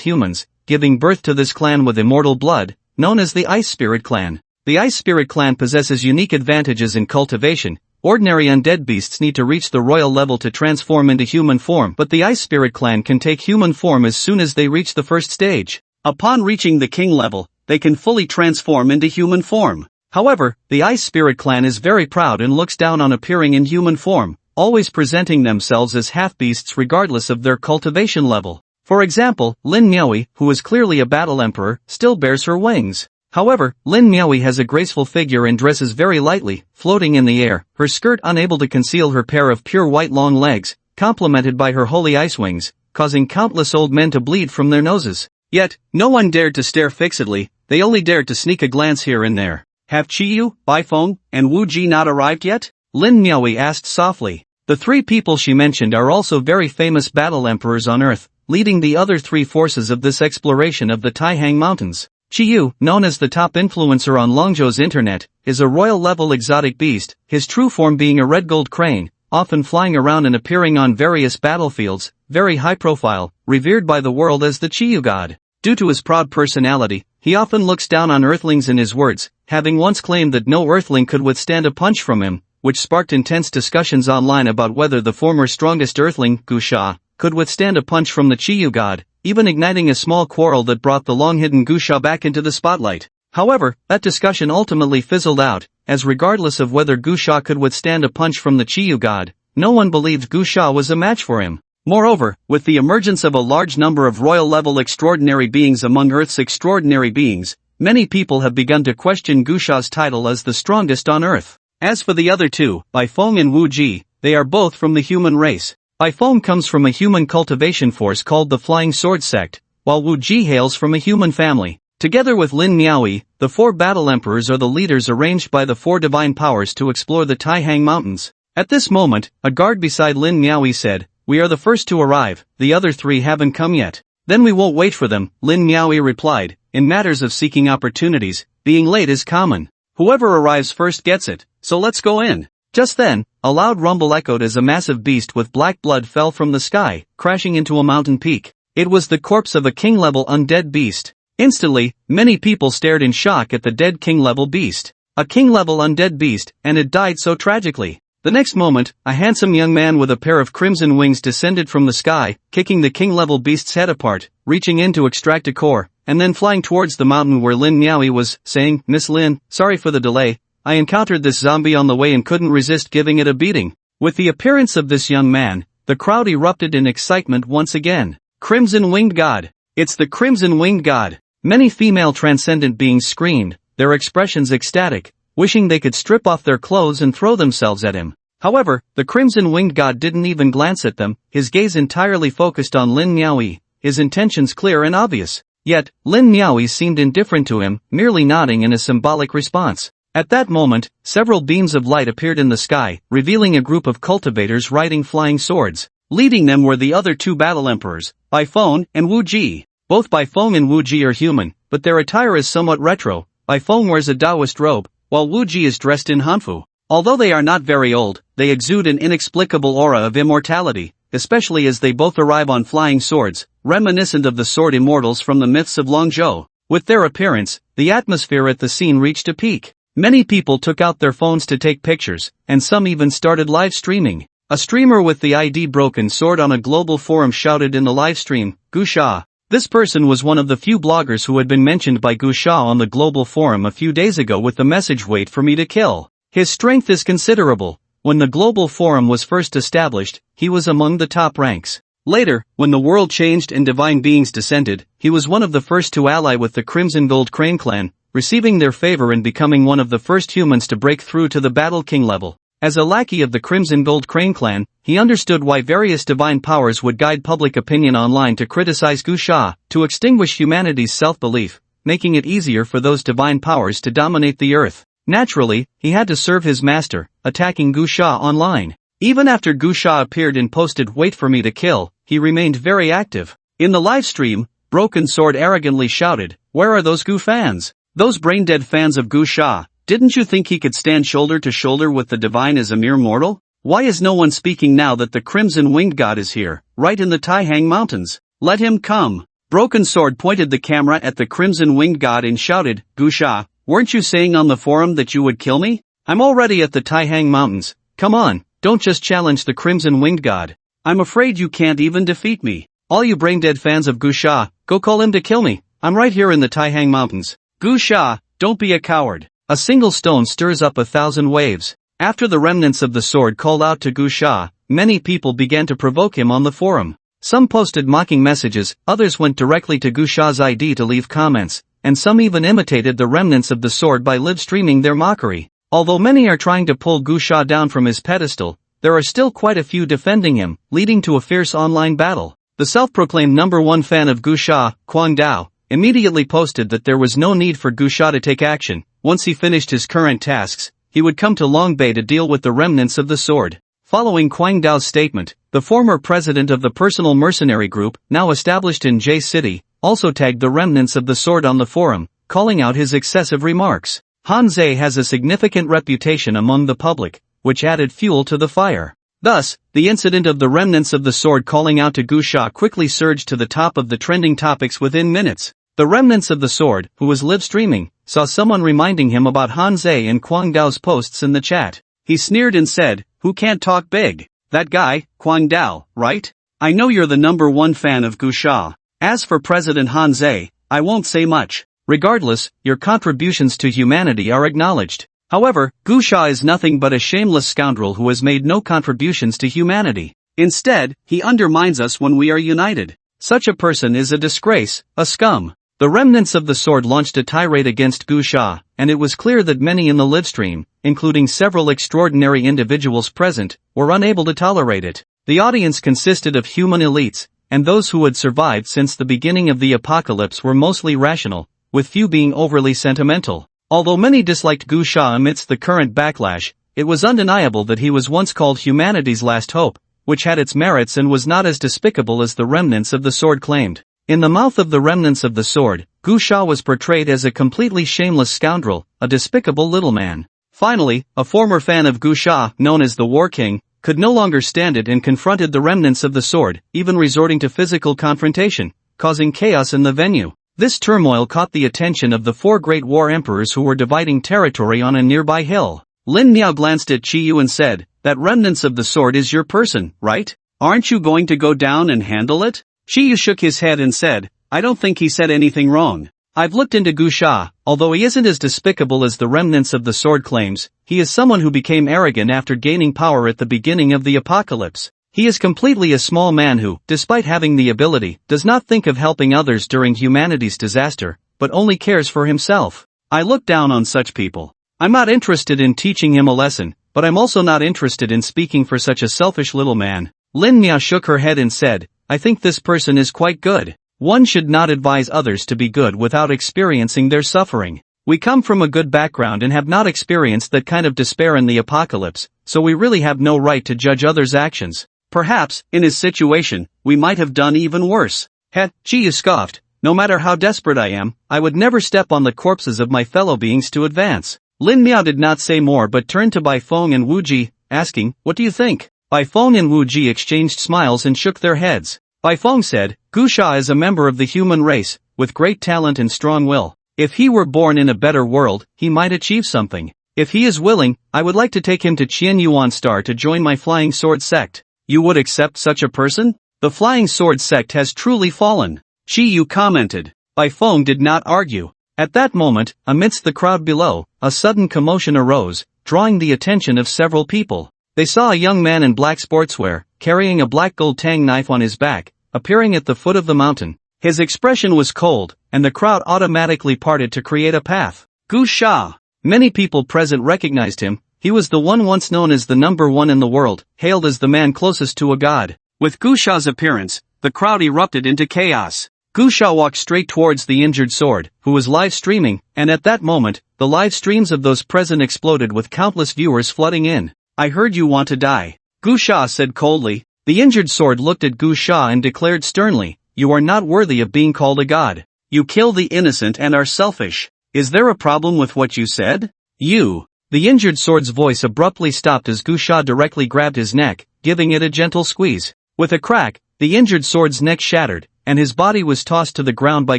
[SPEAKER 1] humans, giving birth to this clan with immortal blood, known as the Ice Spirit Clan. The Ice Spirit Clan possesses unique advantages in cultivation. Ordinary undead beasts need to reach the royal level to transform into human form, but the Ice Spirit Clan can take human form as soon as they reach the first stage. Upon reaching the king level, they can fully transform into human form. However, the Ice Spirit Clan is very proud and looks down on appearing in human form, always presenting themselves as half-beasts regardless of their cultivation level. For example, Lin Miaoi, who is clearly a battle emperor, still bears her wings. However, Lin Miaoi has a graceful figure and dresses very lightly, floating in the air, her skirt unable to conceal her pair of pure white long legs, complemented by her holy ice wings, causing countless old men to bleed from their noses. Yet, no one dared to stare fixedly, they only dared to sneak a glance here and there. Have Qiyu, Baifeng, and Wu Ji not arrived yet? Lin Miaoi asked softly. The three people she mentioned are also very famous battle emperors on Earth, leading the other three forces of this exploration of the Taihang Mountains. Qiyu, known as the top influencer on Longzhou's internet, is a royal-level exotic beast, his true form being a red gold crane, often flying around and appearing on various battlefields, very high-profile, revered by the world as the Qiyu god. Due to his proud personality, he often looks down on Earthlings in his words, having once claimed that no Earthling could withstand a punch from him, which sparked intense discussions online about whether the former strongest Earthling, Gusha, could withstand a punch from the Qiyu god, even igniting a small quarrel that brought the long-hidden Gusha back into the spotlight. However, that discussion ultimately fizzled out, as regardless of whether Gusha could withstand a punch from the Qiyu god, no one believed Gusha was a match for him. Moreover, with the emergence of a large number of royal-level extraordinary beings among Earth's extraordinary beings, many people have begun to question Gusha's title as the strongest on Earth. As for the other two, Baifeng and Wu Ji, they are both from the human race. Baifeng comes from a human cultivation force called the Flying Sword Sect, while Wu Ji hails from a human family. Together with Lin Miaoi, the four battle emperors are the leaders arranged by the four divine powers to explore the Taihang Mountains. At this moment, a guard beside Lin Miaoi said, "We are the first to arrive, the other three haven't come yet." "Then we won't wait for them," Lin Miaoi replied. "In matters of seeking opportunities, being late is common. Whoever arrives first gets it, so let's go in." Just then, a loud rumble echoed as a massive beast with black blood fell from the sky, crashing into a mountain peak. It was the corpse of a king-level undead beast. Instantly, many people stared in shock at the dead king-level beast. A king-level undead beast, and it died so tragically. The next moment, a handsome young man with a pair of crimson wings descended from the sky, kicking the king-level beast's head apart, reaching in to extract a core, and then flying towards the mountain where Lin Miaoi was, saying, "Miss Lin, sorry for the delay. I encountered this zombie on the way and couldn't resist giving it a beating." With the appearance of this young man, the crowd erupted in excitement once again. Crimson Winged God! It's the Crimson Winged God! Many female transcendent beings screamed, their expressions ecstatic, wishing they could strip off their clothes and throw themselves at him. However, the Crimson Winged God didn't even glance at them, his gaze entirely focused on Lin Miaoi, his intentions clear and obvious. Yet, Lin Miaoyi seemed indifferent to him, merely nodding in a symbolic response. At that moment, several beams of light appeared in the sky, revealing a group of cultivators riding flying swords. Leading them were the other two battle emperors, Bai Feng and Wu Ji. Both Bai Feng and Wu Ji are human, but their attire is somewhat retro. Bai Feng wears a Taoist robe, while Wu Ji is dressed in hanfu. Although they are not very old, they exude an inexplicable aura of immortality, especially as they both arrive on flying swords, reminiscent of the sword immortals from the myths of Longzhou. With their appearance, the atmosphere at the scene reached a peak. Many people took out their phones to take pictures, and some even started live streaming. A streamer with the ID Broken Sword on a global forum shouted in the live stream, "Gu Sha." This person was one of the few bloggers who had been mentioned by Gu Sha on the global forum a few days ago with the message "Wait for me to kill." His strength is considerable. When the global forum was first established, he was among the top ranks. Later, when the world changed and divine beings descended, he was one of the first to ally with the Crimson Gold Crane clan, receiving their favor and becoming one of the first humans to break through to the Battle King level. As a lackey of the Crimson Gold Crane clan, he understood why various divine powers would guide public opinion online to criticize Gu Sha, to extinguish humanity's self-belief, making it easier for those divine powers to dominate the earth. Naturally, he had to serve his master, attacking Gu Sha online. Even after Gu Sha appeared and posted "Wait for me to kill," he remained very active. In the live stream, Broken Sword arrogantly shouted, "Where are those Gu fans? Those brain-dead fans of Gu Sha? Didn't you think he could stand shoulder to shoulder with the divine as a mere mortal? Why is no one speaking now that the Crimson Winged God is here, right in the Taihang Mountains? Let him come." Broken Sword pointed the camera at the Crimson Winged God and shouted, "Gu Sha, weren't you saying on the forum that you would kill me? I'm already at the Taihang Mountains. Come on, don't just challenge the Crimson Winged God. I'm afraid you can't even defeat me. All you brain-dead fans of Gu Sha, go call him to kill me. I'm right here in the Taihang Mountains. Gu Sha, don't be a coward." A single stone stirs up 1,000 waves. After the remnants of the sword called out to Gu Sha, many people began to provoke him on the forum. Some posted mocking messages, others went directly to Gu Sha's ID to leave comments, and some even imitated the remnants of the sword by live streaming their mockery. Although many are trying to pull Gu Sha down from his pedestal, there are still quite a few defending him, leading to a fierce online battle. The self-proclaimed #1 fan of Gu Sha, Quang Dao, immediately posted that there was no need for Gu Sha to take action. Once he finished his current tasks, he would come to Longbei to deal with the remnants of the sword. Following Quang Dao's statement, the former president of the personal mercenary group, now established in J City, also tagged the remnants of the sword on the forum, calling out his excessive remarks. Han Zei has a significant reputation among the public, which added fuel to the fire. Thus, the incident of the remnants of the sword calling out to Gu Sha quickly surged to the top of the trending topics within minutes. The remnants of the sword, who was live streaming, saw someone reminding him about Han Zei and Quang Dao's posts in the chat. He sneered and said, "Who can't talk big? That guy, Quang Dao, right? I know you're the #1 fan of Gu Sha. As for President Han Zei, I won't say much. Regardless, your contributions to humanity are acknowledged. However, Gu Sha is nothing but a shameless scoundrel who has made no contributions to humanity. Instead, he undermines us when we are united. Such a person is a disgrace, a scum." The remnants of the sword launched a tirade against Gu Sha, and it was clear that many in the livestream, including several extraordinary individuals present, were unable to tolerate it. The audience consisted of human elites, and those who had survived since the beginning of the apocalypse were mostly rational, with few being overly sentimental. Although many disliked Gu Sha amidst the current backlash, it was undeniable that he was once called humanity's last hope, which had its merits and was not as despicable as the remnants of the sword claimed. In the mouth of the remnants of the sword, Gu Sha was portrayed as a completely shameless scoundrel, a despicable little man. Finally, a former fan of Gu Sha, known as the War King, could no longer stand it and confronted the remnants of the sword, even resorting to physical confrontation, causing chaos in the venue. This turmoil caught the attention of the 4 great war emperors who were dividing territory on a nearby hill. Lin Miao glanced at Chi Yu and said, "That remnants of the sword is your person, right? Aren't you going to go down and handle it?" Chi Yu shook his head and said, "I don't think he said anything wrong. I've looked into Gu Sha, although he isn't as despicable as the remnants of the sword claims, he is someone who became arrogant after gaining power at the beginning of the apocalypse. He is completely a small man who, despite having the ability, does not think of helping others during humanity's disaster, but only cares for himself. I look down on such people. I'm not interested in teaching him a lesson, but I'm also not interested in speaking for such a selfish little man." Lin Miao shook her head and said, "I think this person is quite good. One should not advise others to be good without experiencing their suffering. We come from a good background and have not experienced that kind of despair in the apocalypse, so we really have no right to judge others' actions. Perhaps, in his situation, we might have done even worse. Chiyu scoffed. No matter how desperate I am, I would never step on the corpses of my fellow beings to advance. Lin Miao did not say more but turned to Bai Feng and Wu Ji, asking, what do you think? Bai Feng and Wu Ji exchanged smiles and shook their heads. Bai Feng said, Gu Sha is a member of the human race, with great talent and strong will. If he were born in a better world, he might achieve something. If he is willing, I would like to take him to Qian Yuan Star to join my Flying Sword sect. You would accept such a person? The Flying Sword sect has truly fallen. Chi Yu commented. Bai Feng did not argue. At that moment, amidst the crowd below, a sudden commotion arose, drawing the attention of several people. They saw a young man in black sportswear, carrying a black gold tang knife on his back, appearing at the foot of the mountain. His expression was cold, and the crowd automatically parted to create a path. Gu Sha. Many people present recognized him. He was the one once known as the number one in the world, hailed as the man closest to a god. With Gu Sha's appearance, the crowd erupted into chaos. Gu Sha walked straight towards the injured sword, who was live streaming, and at that moment, the live streams of those present exploded with countless viewers flooding in. I heard you want to die. Gu Sha said coldly. The injured sword looked at Gu Sha and declared sternly, you are not worthy of being called a god. You kill the innocent and are selfish. Is there a problem with what you said? You. The injured sword's voice abruptly stopped as Gu Sha directly grabbed his neck, giving it a gentle squeeze. With a crack, the injured sword's neck shattered, and his body was tossed to the ground by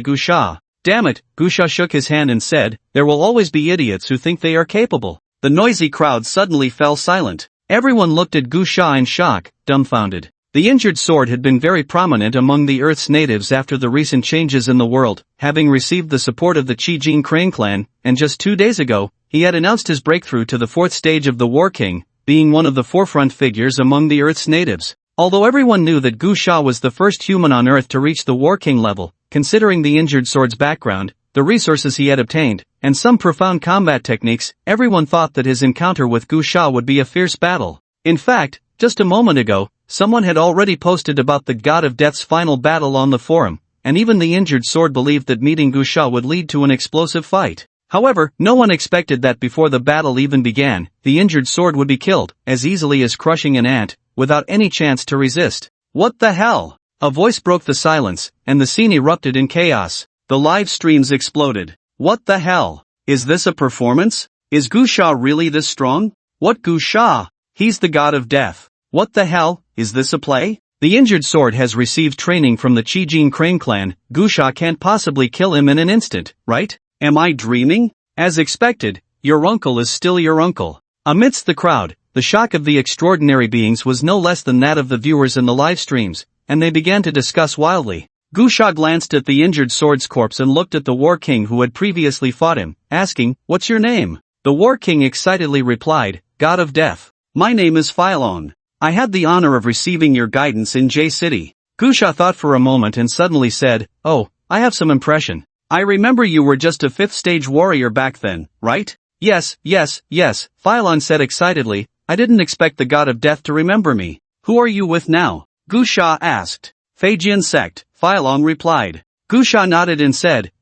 [SPEAKER 1] Gu Sha. Damn it, Gu Sha shook his hand and said, there will always be idiots who think they are capable. The noisy crowd suddenly fell silent. Everyone looked at Gu Sha in shock, dumbfounded. The injured sword had been very prominent among the Earth's natives after the recent changes in the world, having received the support of the Qijing Crane clan, and just 2 days ago, he had announced his breakthrough to the 4th stage of the War King, being one of the forefront figures among the Earth's natives. Although everyone knew that Gu Sha was the first human on Earth to reach the War King level, considering the injured sword's background, the resources he had obtained, and some profound combat techniques, everyone thought that his encounter with Gu Sha would be a fierce battle. In fact, just a moment ago, someone had already posted about the God of Death's final battle on the forum, and even the injured sword believed that meeting Gu Sha would lead to an explosive fight. However, no one expected that before the battle even began, the injured sword would be killed, as easily as crushing an ant, without any chance to resist. What the hell? A voice broke the silence, and the scene erupted in chaos. The live streams exploded. What the hell? Is this a performance? Is Gu Sha really this strong? What Gu Sha? He's the god of death. What the hell? Is this a play? The injured sword has received training from the Qijing Crane clan. Gu Sha can't possibly kill him in an instant, right? Am I dreaming? As expected, your uncle is still your uncle. Amidst the crowd, the shock of the extraordinary beings was no less than that of the viewers in the live streams, and they began to discuss wildly. Gu Sha glanced at the injured sword's corpse and looked at the War King who had previously fought him, asking, what's your name? The War King excitedly replied, God of Death. My name is Phylon. I had the honor of receiving your guidance in J City. Gu Sha thought for a moment and suddenly said, oh, I have some impression. I remember you were just a 5th stage warrior back then, right? Yes, Phylon said excitedly. I didn't expect the God of Death to remember me. Who are you with now? Gu Sha asked. Feijian sect, Phylon replied. Gu Sha nodded and said,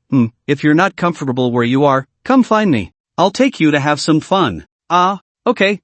[SPEAKER 1] if you're not comfortable where you are, come find me. I'll take you to have some fun. Okay,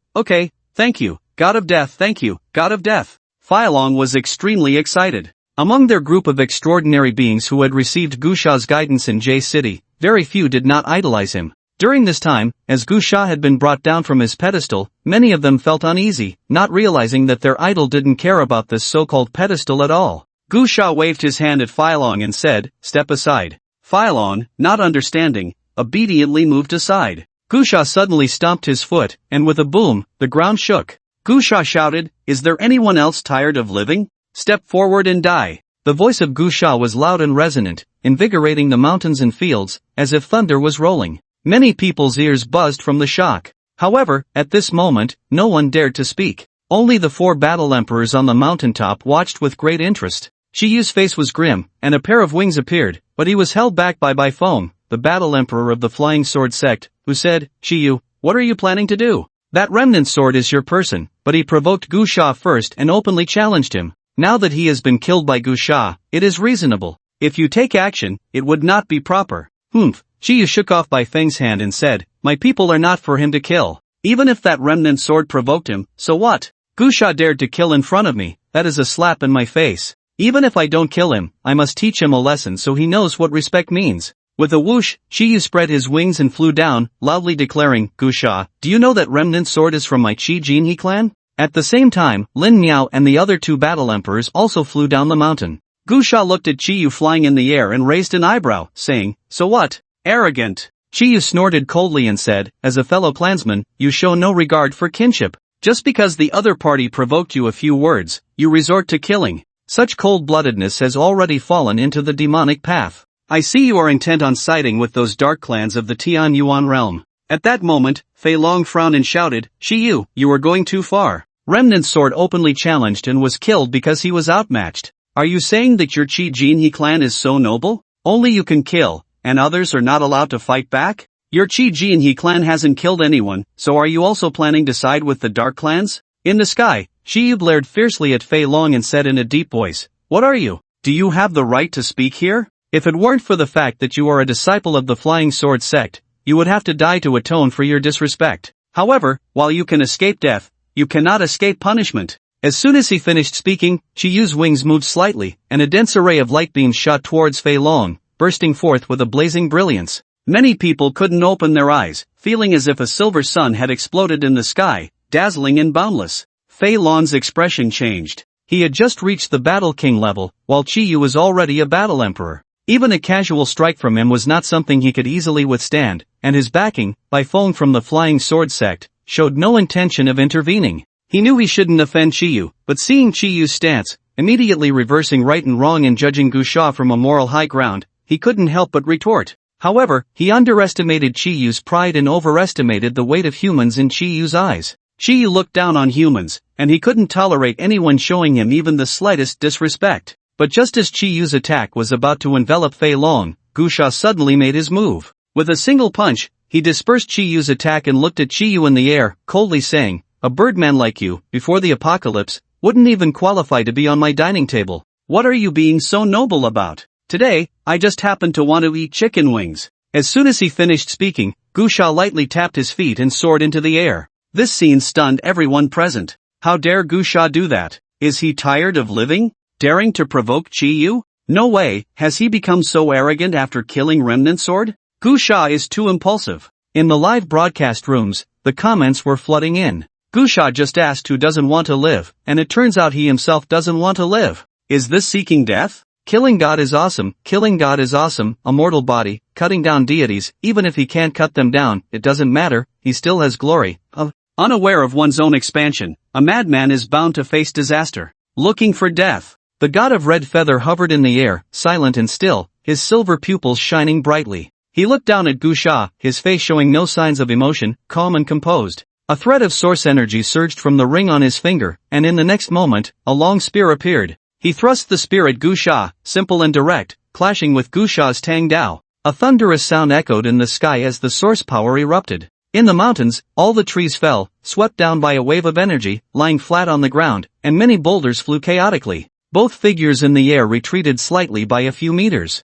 [SPEAKER 1] thank you, God of Death, thank you, God of Death. Phylon was extremely excited. Among their group of extraordinary beings who had received Gu Sha's guidance in J City, very few did not idolize him. During this time, as Gu Sha had been brought down from his pedestal, many of them felt uneasy, not realizing that their idol didn't care about this so-called pedestal at all. Gu Sha waved his hand at Phylon and said, step aside. Phylon, not understanding, obediently moved aside. Gu Sha suddenly stomped his foot, and with a boom, the ground shook. Gu Sha shouted, is there anyone else tired of living? Step forward and die. The voice of Gu Sha was loud and resonant, invigorating the mountains and fields, as if thunder was rolling. Many people's ears buzzed from the shock. However, at this moment, no one dared to speak. Only the 4 battle emperors on the mountaintop watched with great interest. Shiyu's face was grim, and a pair of wings appeared, but he was held back by Bai Feng, the battle emperor of the Flying Sword sect, who said, Shiyu, what are you planning to do? That remnant sword is your person, but he provoked Gu Sha first and openly challenged him. Now that he has been killed by Gu Sha, it is reasonable. If you take action, it would not be proper. Humph. Chiyu shook off Bai Feng's hand and said, my people are not for him to kill. Even if that remnant sword provoked him, so what? Gusha dared to kill in front of me, that is a slap in my face. Even if I don't kill him, I must teach him a lesson so he knows what respect means. With a whoosh, Chiyu spread his wings and flew down, loudly declaring, Gusha, do you know that remnant sword is from my Chi Jinhe clan? At the same time, Lin Miao and the other two battle emperors also flew down the mountain. Gusha looked at Chiyu flying in the air and raised an eyebrow, saying, so what? Arrogant. Chiyu snorted coldly and said, as a fellow clansman, you show no regard for kinship. Just because the other party provoked you a few words, you resort to killing. Such cold-bloodedness has already fallen into the demonic path. I see you are intent on siding with those dark clans of the Tian Yuan realm. At that moment, Fei Long frowned and shouted, Chiyu, you are going too far. Remnant Sword openly challenged and was killed because he was outmatched. Are you saying that your Chi Jinhe clan is so noble? Only you can kill, and others are not allowed to fight back? Your Chi Jinhe clan hasn't killed anyone, so are you also planning to side with the dark clans? In the sky, Chiyu glared fiercely at Fei Long and said in a deep voice, what are you? Do you have the right to speak here? If it weren't for the fact that you are a disciple of the Flying Sword sect, you would have to die to atone for your disrespect. However, while you can escape death, you cannot escape punishment. As soon as he finished speaking, Chiyu's wings moved slightly, and a dense array of light beams shot towards Fei Long, bursting forth with a blazing brilliance. Many people couldn't open their eyes, feeling as if a silver sun had exploded in the sky, dazzling and boundless. Fei Long's expression changed. He had just reached the Battle King level, while Chiyu was already a Battle Emperor. Even a casual strike from him was not something he could easily withstand, and his backing, Bai Feng from the Flying Sword sect, showed no intention of intervening. He knew he shouldn't offend Chiyu, but seeing Chiyu's stance, immediately reversing right and wrong and judging Gusha from a moral high ground, he couldn't help but retort. However, he underestimated Chiyu's pride and overestimated the weight of humans in Chiyu's eyes. Chiyu looked down on humans, and he couldn't tolerate anyone showing him even the slightest disrespect. But just as Chiyu's attack was about to envelop Fei Long, Gusha suddenly made his move. With a single punch, he dispersed Chiyu's attack and looked at Chiyu in the air, coldly saying, a birdman like you, before the apocalypse, wouldn't even qualify to be on my dining table. What are you being so noble about? Today, I just happen to want to eat chicken wings. As soon as he finished speaking, Gusha lightly tapped his feet and soared into the air. This scene stunned everyone present. How dare Gusha do that? Is he tired of living? Daring to provoke Chiyu? No way, has he become so arrogant after killing Remnant Sword? Gusha is too impulsive. In the live broadcast rooms, the comments were flooding in. Gusha just asked who doesn't want to live, and it turns out he himself doesn't want to live. Is this seeking death? Killing God is awesome, a mortal body, cutting down deities, even if he can't cut them down, it doesn't matter, he still has glory. Unaware of one's own expansion, a madman is bound to face disaster. Looking for death. The god of red feather hovered in the air, silent and still, his silver pupils shining brightly. He looked down at Gusha, his face showing no signs of emotion, calm and composed. A thread of source energy surged from the ring on his finger, and in the next moment, a long spear appeared. He thrust the spear at Gusha, simple and direct, clashing with Gusha's Tang Dao. A thunderous sound echoed in the sky as the source power erupted. In the mountains, all the trees fell, swept down by a wave of energy, lying flat on the ground, and many boulders flew chaotically. Both figures in the air retreated slightly by a few meters.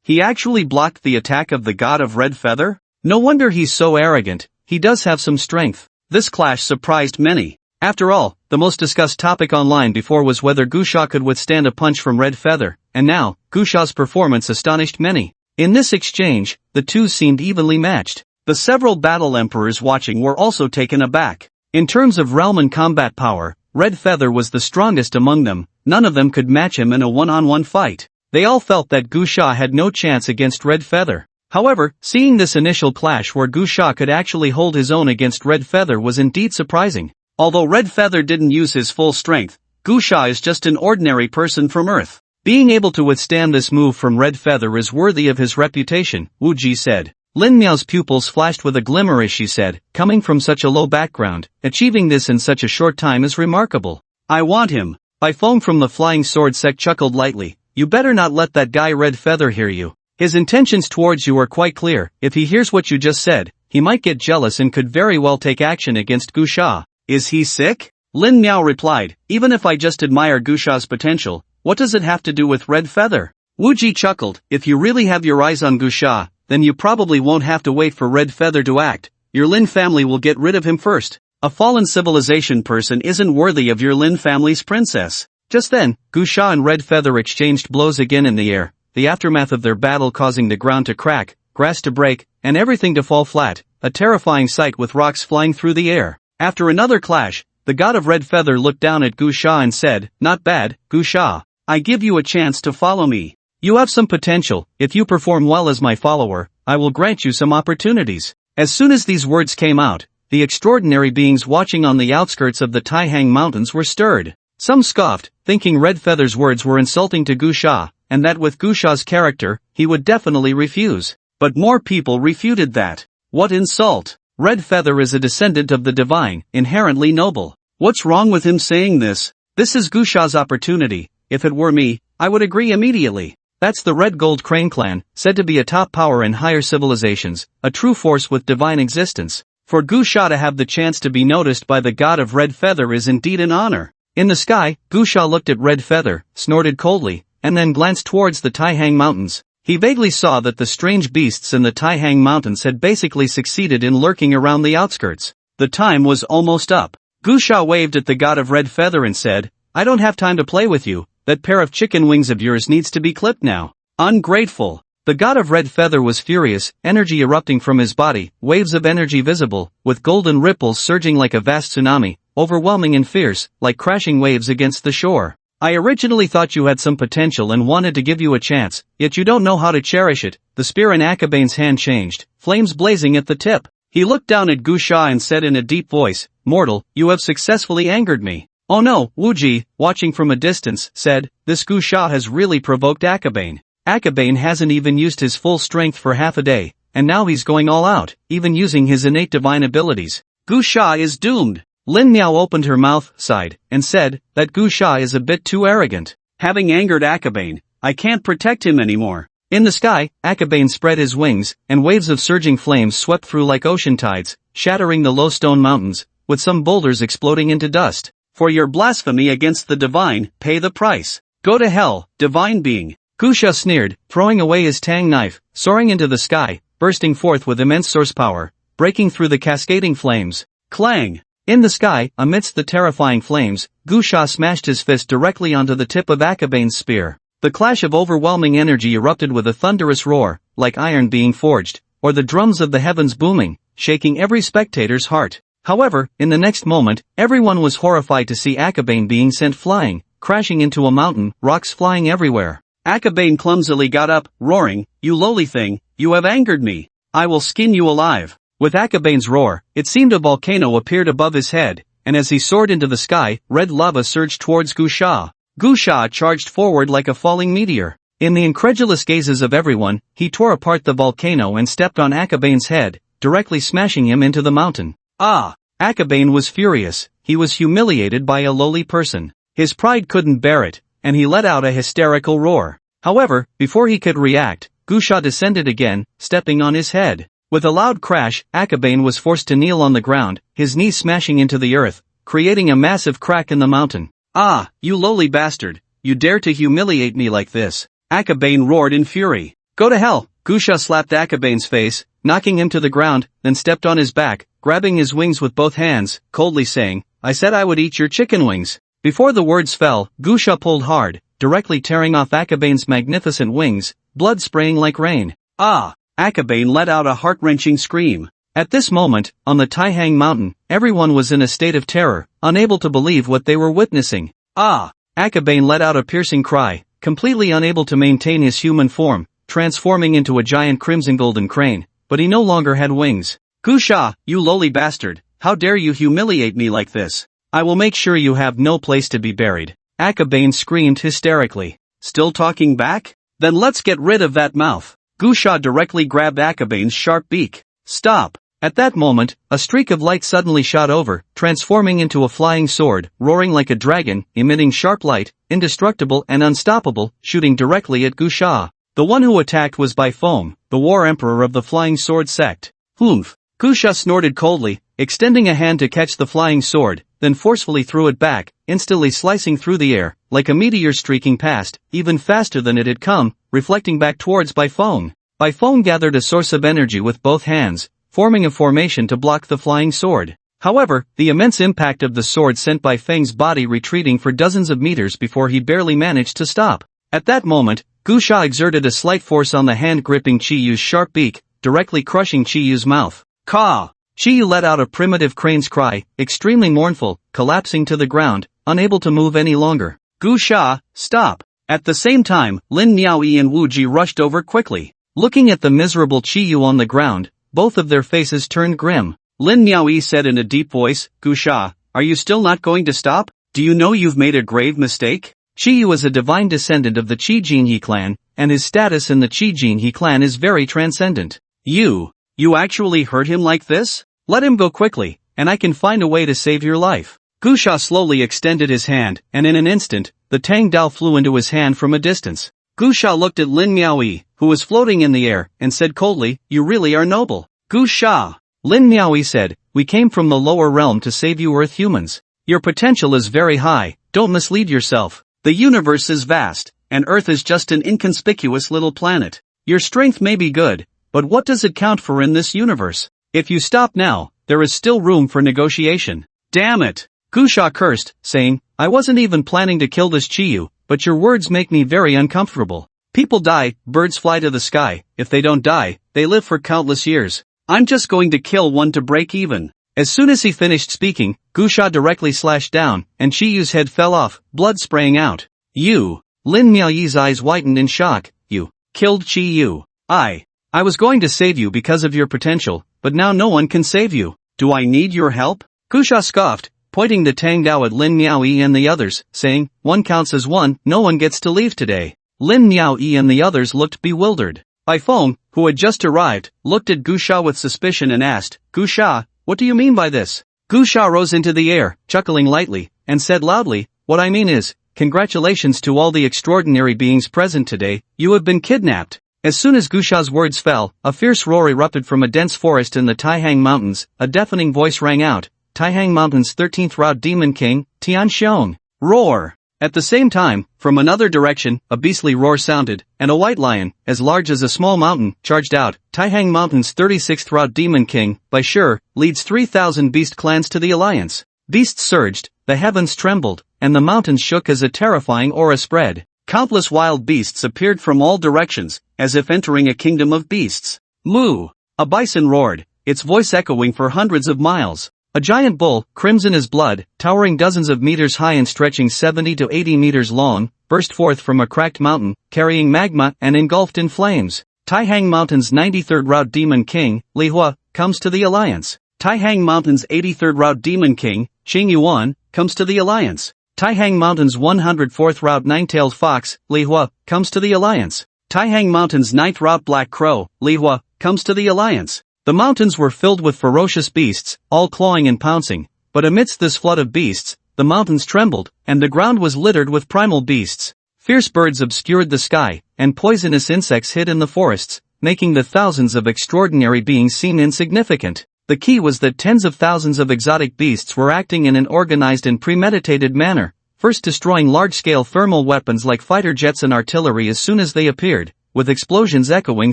[SPEAKER 1] He actually blocked the attack of the god of red feather? No wonder he's so arrogant, he does have some strength. This clash surprised many. After all, the most discussed topic online before was whether Gusha could withstand a punch from red feather, and now, Gusha's performance astonished many. In this exchange, the two seemed evenly matched. The several battle emperors watching were also taken aback. In terms of realm and combat power, Red Feather was the strongest among them, none of them could match him in a one-on-one fight. They all felt that Gusha had no chance against Red Feather. However, seeing this initial clash where Gusha could actually hold his own against Red Feather was indeed surprising. Although Red Feather didn't use his full strength, Gusha is just an ordinary person from Earth. Being able to withstand this move from Red Feather is worthy of his reputation, Wu Ji said. Lin Miao's pupils flashed with a glimmer as she said, coming from such a low background, achieving this in such a short time is remarkable. I want him. Bai Feng from the Flying Sword sect chuckled lightly. You better not let that guy Red Feather hear you. His intentions towards you are quite clear. If he hears what you just said, he might get jealous and could very well take action against Gusha. Is he sick? Lin Miao replied, even if I just admire Gusha's potential, what does it have to do with Red Feather? Wuji chuckled, if you really have your eyes on Gusha, then you probably won't have to wait for Red Feather to act. Your Lin family will get rid of him first. A fallen civilization person isn't worthy of your Lin family's princess. Just then, Gusha and Red Feather exchanged blows again in the air, the aftermath of their battle causing the ground to crack, grass to break, and everything to fall flat, a terrifying sight with rocks flying through the air. After another clash, the god of Red Feather looked down at Gusha and said, not bad, Gusha. I give you a chance to follow me. You have some potential. If you perform well as my follower, I will grant you some opportunities. As soon as these words came out, the extraordinary beings watching on the outskirts of the Taihang Mountains were stirred. Some scoffed, thinking Red Feather's words were insulting to Gusha, and that with Gusha's character, he would definitely refuse. But more people refuted that. What insult! Red Feather is a descendant of the divine, inherently noble. What's wrong with him saying this? This is Gusha's opportunity. If it were me, I would agree immediately. That's the Red Gold Crane clan, said to be a top power in higher civilizations, a true force with divine existence. For Gusha to have the chance to be noticed by the god of Red Feather is indeed an honor. In the sky, Gusha looked at Red Feather, snorted coldly, and then glanced towards the Taihang Mountains. He vaguely saw that the strange beasts in the Taihang Mountains had basically succeeded in lurking around the outskirts. The time was almost up. Gusha waved at the god of Red Feather and said, I don't have time to play with you. That pair of chicken wings of yours needs to be clipped now. Ungrateful. The god of Red Feather was furious, energy erupting from his body, waves of energy visible, with golden ripples surging like a vast tsunami, overwhelming and fierce, like crashing waves against the shore. I originally thought you had some potential and wanted to give you a chance, yet you don't know how to cherish it. The spear in Akabane's hand changed, flames blazing at the tip. He looked down at Gusha and said in a deep voice, Mortal, you have successfully angered me. Oh no, Wuji, watching from a distance, said, this Gusha has really provoked Akabane. Akabane hasn't even used his full strength for half a day, and now he's going all out, even using his innate divine abilities. Gusha is doomed. Lin Miao opened her mouth, sighed, and said, that Gusha is a bit too arrogant. Having angered Akabane, I can't protect him anymore. In the sky, Akabane spread his wings, and waves of surging flames swept through like ocean tides, shattering the low stone mountains, with some boulders exploding into dust. For your blasphemy against the divine, pay the price. Go to hell, divine being. Gusha sneered, throwing away his tang knife, soaring into the sky, bursting forth with immense source power, breaking through the cascading flames. Clang! In the sky, amidst the terrifying flames, Gusha smashed his fist directly onto the tip of Akabane's spear. The clash of overwhelming energy erupted with a thunderous roar, like iron being forged, or the drums of the heavens booming, shaking every spectator's heart. However, in the next moment, everyone was horrified to see Akabane being sent flying, crashing into a mountain, rocks flying everywhere. Akabane clumsily got up, roaring, you lowly thing, you have angered me. I will skin you alive. With Akabane's roar, it seemed a volcano appeared above his head, and as he soared into the sky, red lava surged towards Gusha. Gusha charged forward like a falling meteor. In the incredulous gazes of everyone, he tore apart the volcano and stepped on Akabane's head, directly smashing him into the mountain. Ah! Akabane was furious. He was humiliated by a lowly person. His pride couldn't bear it, and he let out a hysterical roar. However, before he could react, Gusha descended again, stepping on his head. With a loud crash, Akabane was forced to kneel on the ground, his knees smashing into the earth, creating a massive crack in the mountain. Ah, you lowly bastard, you dare to humiliate me like this. Akabane roared in fury. Go to hell! Gusha slapped Akabane's face, knocking him to the ground, then stepped on his back, grabbing his wings with both hands, coldly saying, I said I would eat your chicken wings. Before the words fell, Gusha pulled hard, directly tearing off Akabane's magnificent wings, blood spraying like rain. Ah! Akabane let out a heart-wrenching scream. At this moment, on the Taihang Mountain, everyone was in a state of terror, unable to believe what they were witnessing. Ah! Akabane let out a piercing cry, completely unable to maintain his human form, transforming into a giant crimson golden crane, but he no longer had wings. Gusha, you lowly bastard, how dare you humiliate me like this? I will make sure you have no place to be buried. Akabane screamed hysterically. Still talking back? Then let's get rid of that mouth. Gusha directly grabbed Akabane's sharp beak. Stop! At that moment, a streak of light suddenly shot over, transforming into a flying sword, roaring like a dragon, emitting sharp light, indestructible and unstoppable, shooting directly at Gusha. The one who attacked was Bai Foam, the war emperor of the flying sword sect. Humph! Gusha snorted coldly, extending a hand to catch the flying sword, then forcefully threw it back, instantly slicing through the air, like a meteor streaking past, even faster than it had come. reflecting back towards Bai Feng. Bai Feng gathered a source of energy with both hands, forming a formation to block the flying sword. However, the immense impact of the sword sent Bai Feng's body retreating for dozens of meters before he barely managed to stop. At that moment, Gu Sha exerted a slight force on the hand gripping Qi Yu's sharp beak, directly crushing Qi Yu's mouth. Caw! Qi Yu let out a primitive crane's cry, extremely mournful, collapsing to the ground, unable to move any longer. Gu Sha, stop! At the same time, Lin Miaoyi and Wu Ji rushed over quickly. Looking at the miserable Qi Yu on the ground, both of their faces turned grim. Lin Miaoyi said in a deep voice, Gu Sha, are you still not going to stop? Do you know you've made a grave mistake? Qi Yu is a divine descendant of the Qi Jinhe clan, and his status in the Qi Jinhe clan is very transcendent. You actually hurt him like this? Let him go quickly, and I can find a way to save your life. Gu Sha slowly extended his hand, and in an instant, the Tang Dao flew into his hand from a distance. Gu Sha looked at Lin Miaoyi, who was floating in the air, and said coldly, you really are noble. Gu Sha. Lin Miaoyi said, we came from the lower realm to save you Earth humans. Your potential is very high, don't mislead yourself. The universe is vast, and Earth is just an inconspicuous little planet. Your strength may be good, but what does it count for in this universe? If you stop now, there is still room for negotiation. Damn it! Gu Sha cursed, saying, I wasn't even planning to kill this Qi Yu, but your words make me very uncomfortable. People die, birds fly to the sky, if they don't die, they live for countless years. I'm just going to kill one to break even. As soon as he finished speaking, Gu Sha directly slashed down, and Qi Yu's head fell off, blood spraying out. You! Lin Miaoyi's eyes whitened in shock. You killed Qi Yu. I was going to save you because of your potential, but now no one can save you. Do I need your help? Gu Sha scoffed, pointing the Tang Dao at Lin Miaoyi and the others, saying, one counts as one, no one gets to leave today. Lin Miaoyi and the others looked bewildered. Bai Feng, who had just arrived, looked at Gu Sha with suspicion and asked, Gu Sha, what do you mean by this? Gu Sha rose into the air, chuckling lightly, and said loudly, what I mean is, congratulations to all the extraordinary beings present today, you have been kidnapped. As soon as Gu Sha's words fell, a fierce roar erupted from a dense forest in the Taihang Mountains, a deafening voice rang out, Taihang Mountains 13th Route Demon King, Tian Xiong. Roar! At the same time, from another direction, a beastly roar sounded, and a white lion, as large as a small mountain, charged out. Taihang Mountains 36th Route Demon King, by sure, leads 3,000 beast clans to the alliance. Beasts surged, the heavens trembled, and the mountains shook as a terrifying aura spread. Countless wild beasts appeared from all directions, as if entering a kingdom of beasts. Moo! A bison roared, its voice echoing for hundreds of miles. A giant bull, crimson as blood, towering dozens of meters high and stretching 70 to 80 meters long, burst forth from a cracked mountain, carrying magma and engulfed in flames. Taihang Mountains 93rd Route Demon King, Li Hua, comes to the alliance. Taihang Mountains 83rd Route Demon King, Xing Yuan, comes to the alliance. Taihang Mountains 104th Route Nine-Tailed Fox, Li Hua, comes to the alliance. Taihang Mountains 9th Route Black Crow, Li Hua, comes to the alliance. The mountains were filled with ferocious beasts, all clawing and pouncing, but amidst this flood of beasts, the mountains trembled, and the ground was littered with primal beasts. Fierce birds obscured the sky, and poisonous insects hid in the forests, making the thousands of extraordinary beings seem insignificant. The key was that tens of thousands of exotic beasts were acting in an organized and premeditated manner, first destroying large-scale thermal weapons like fighter jets and artillery as soon as they appeared, with explosions echoing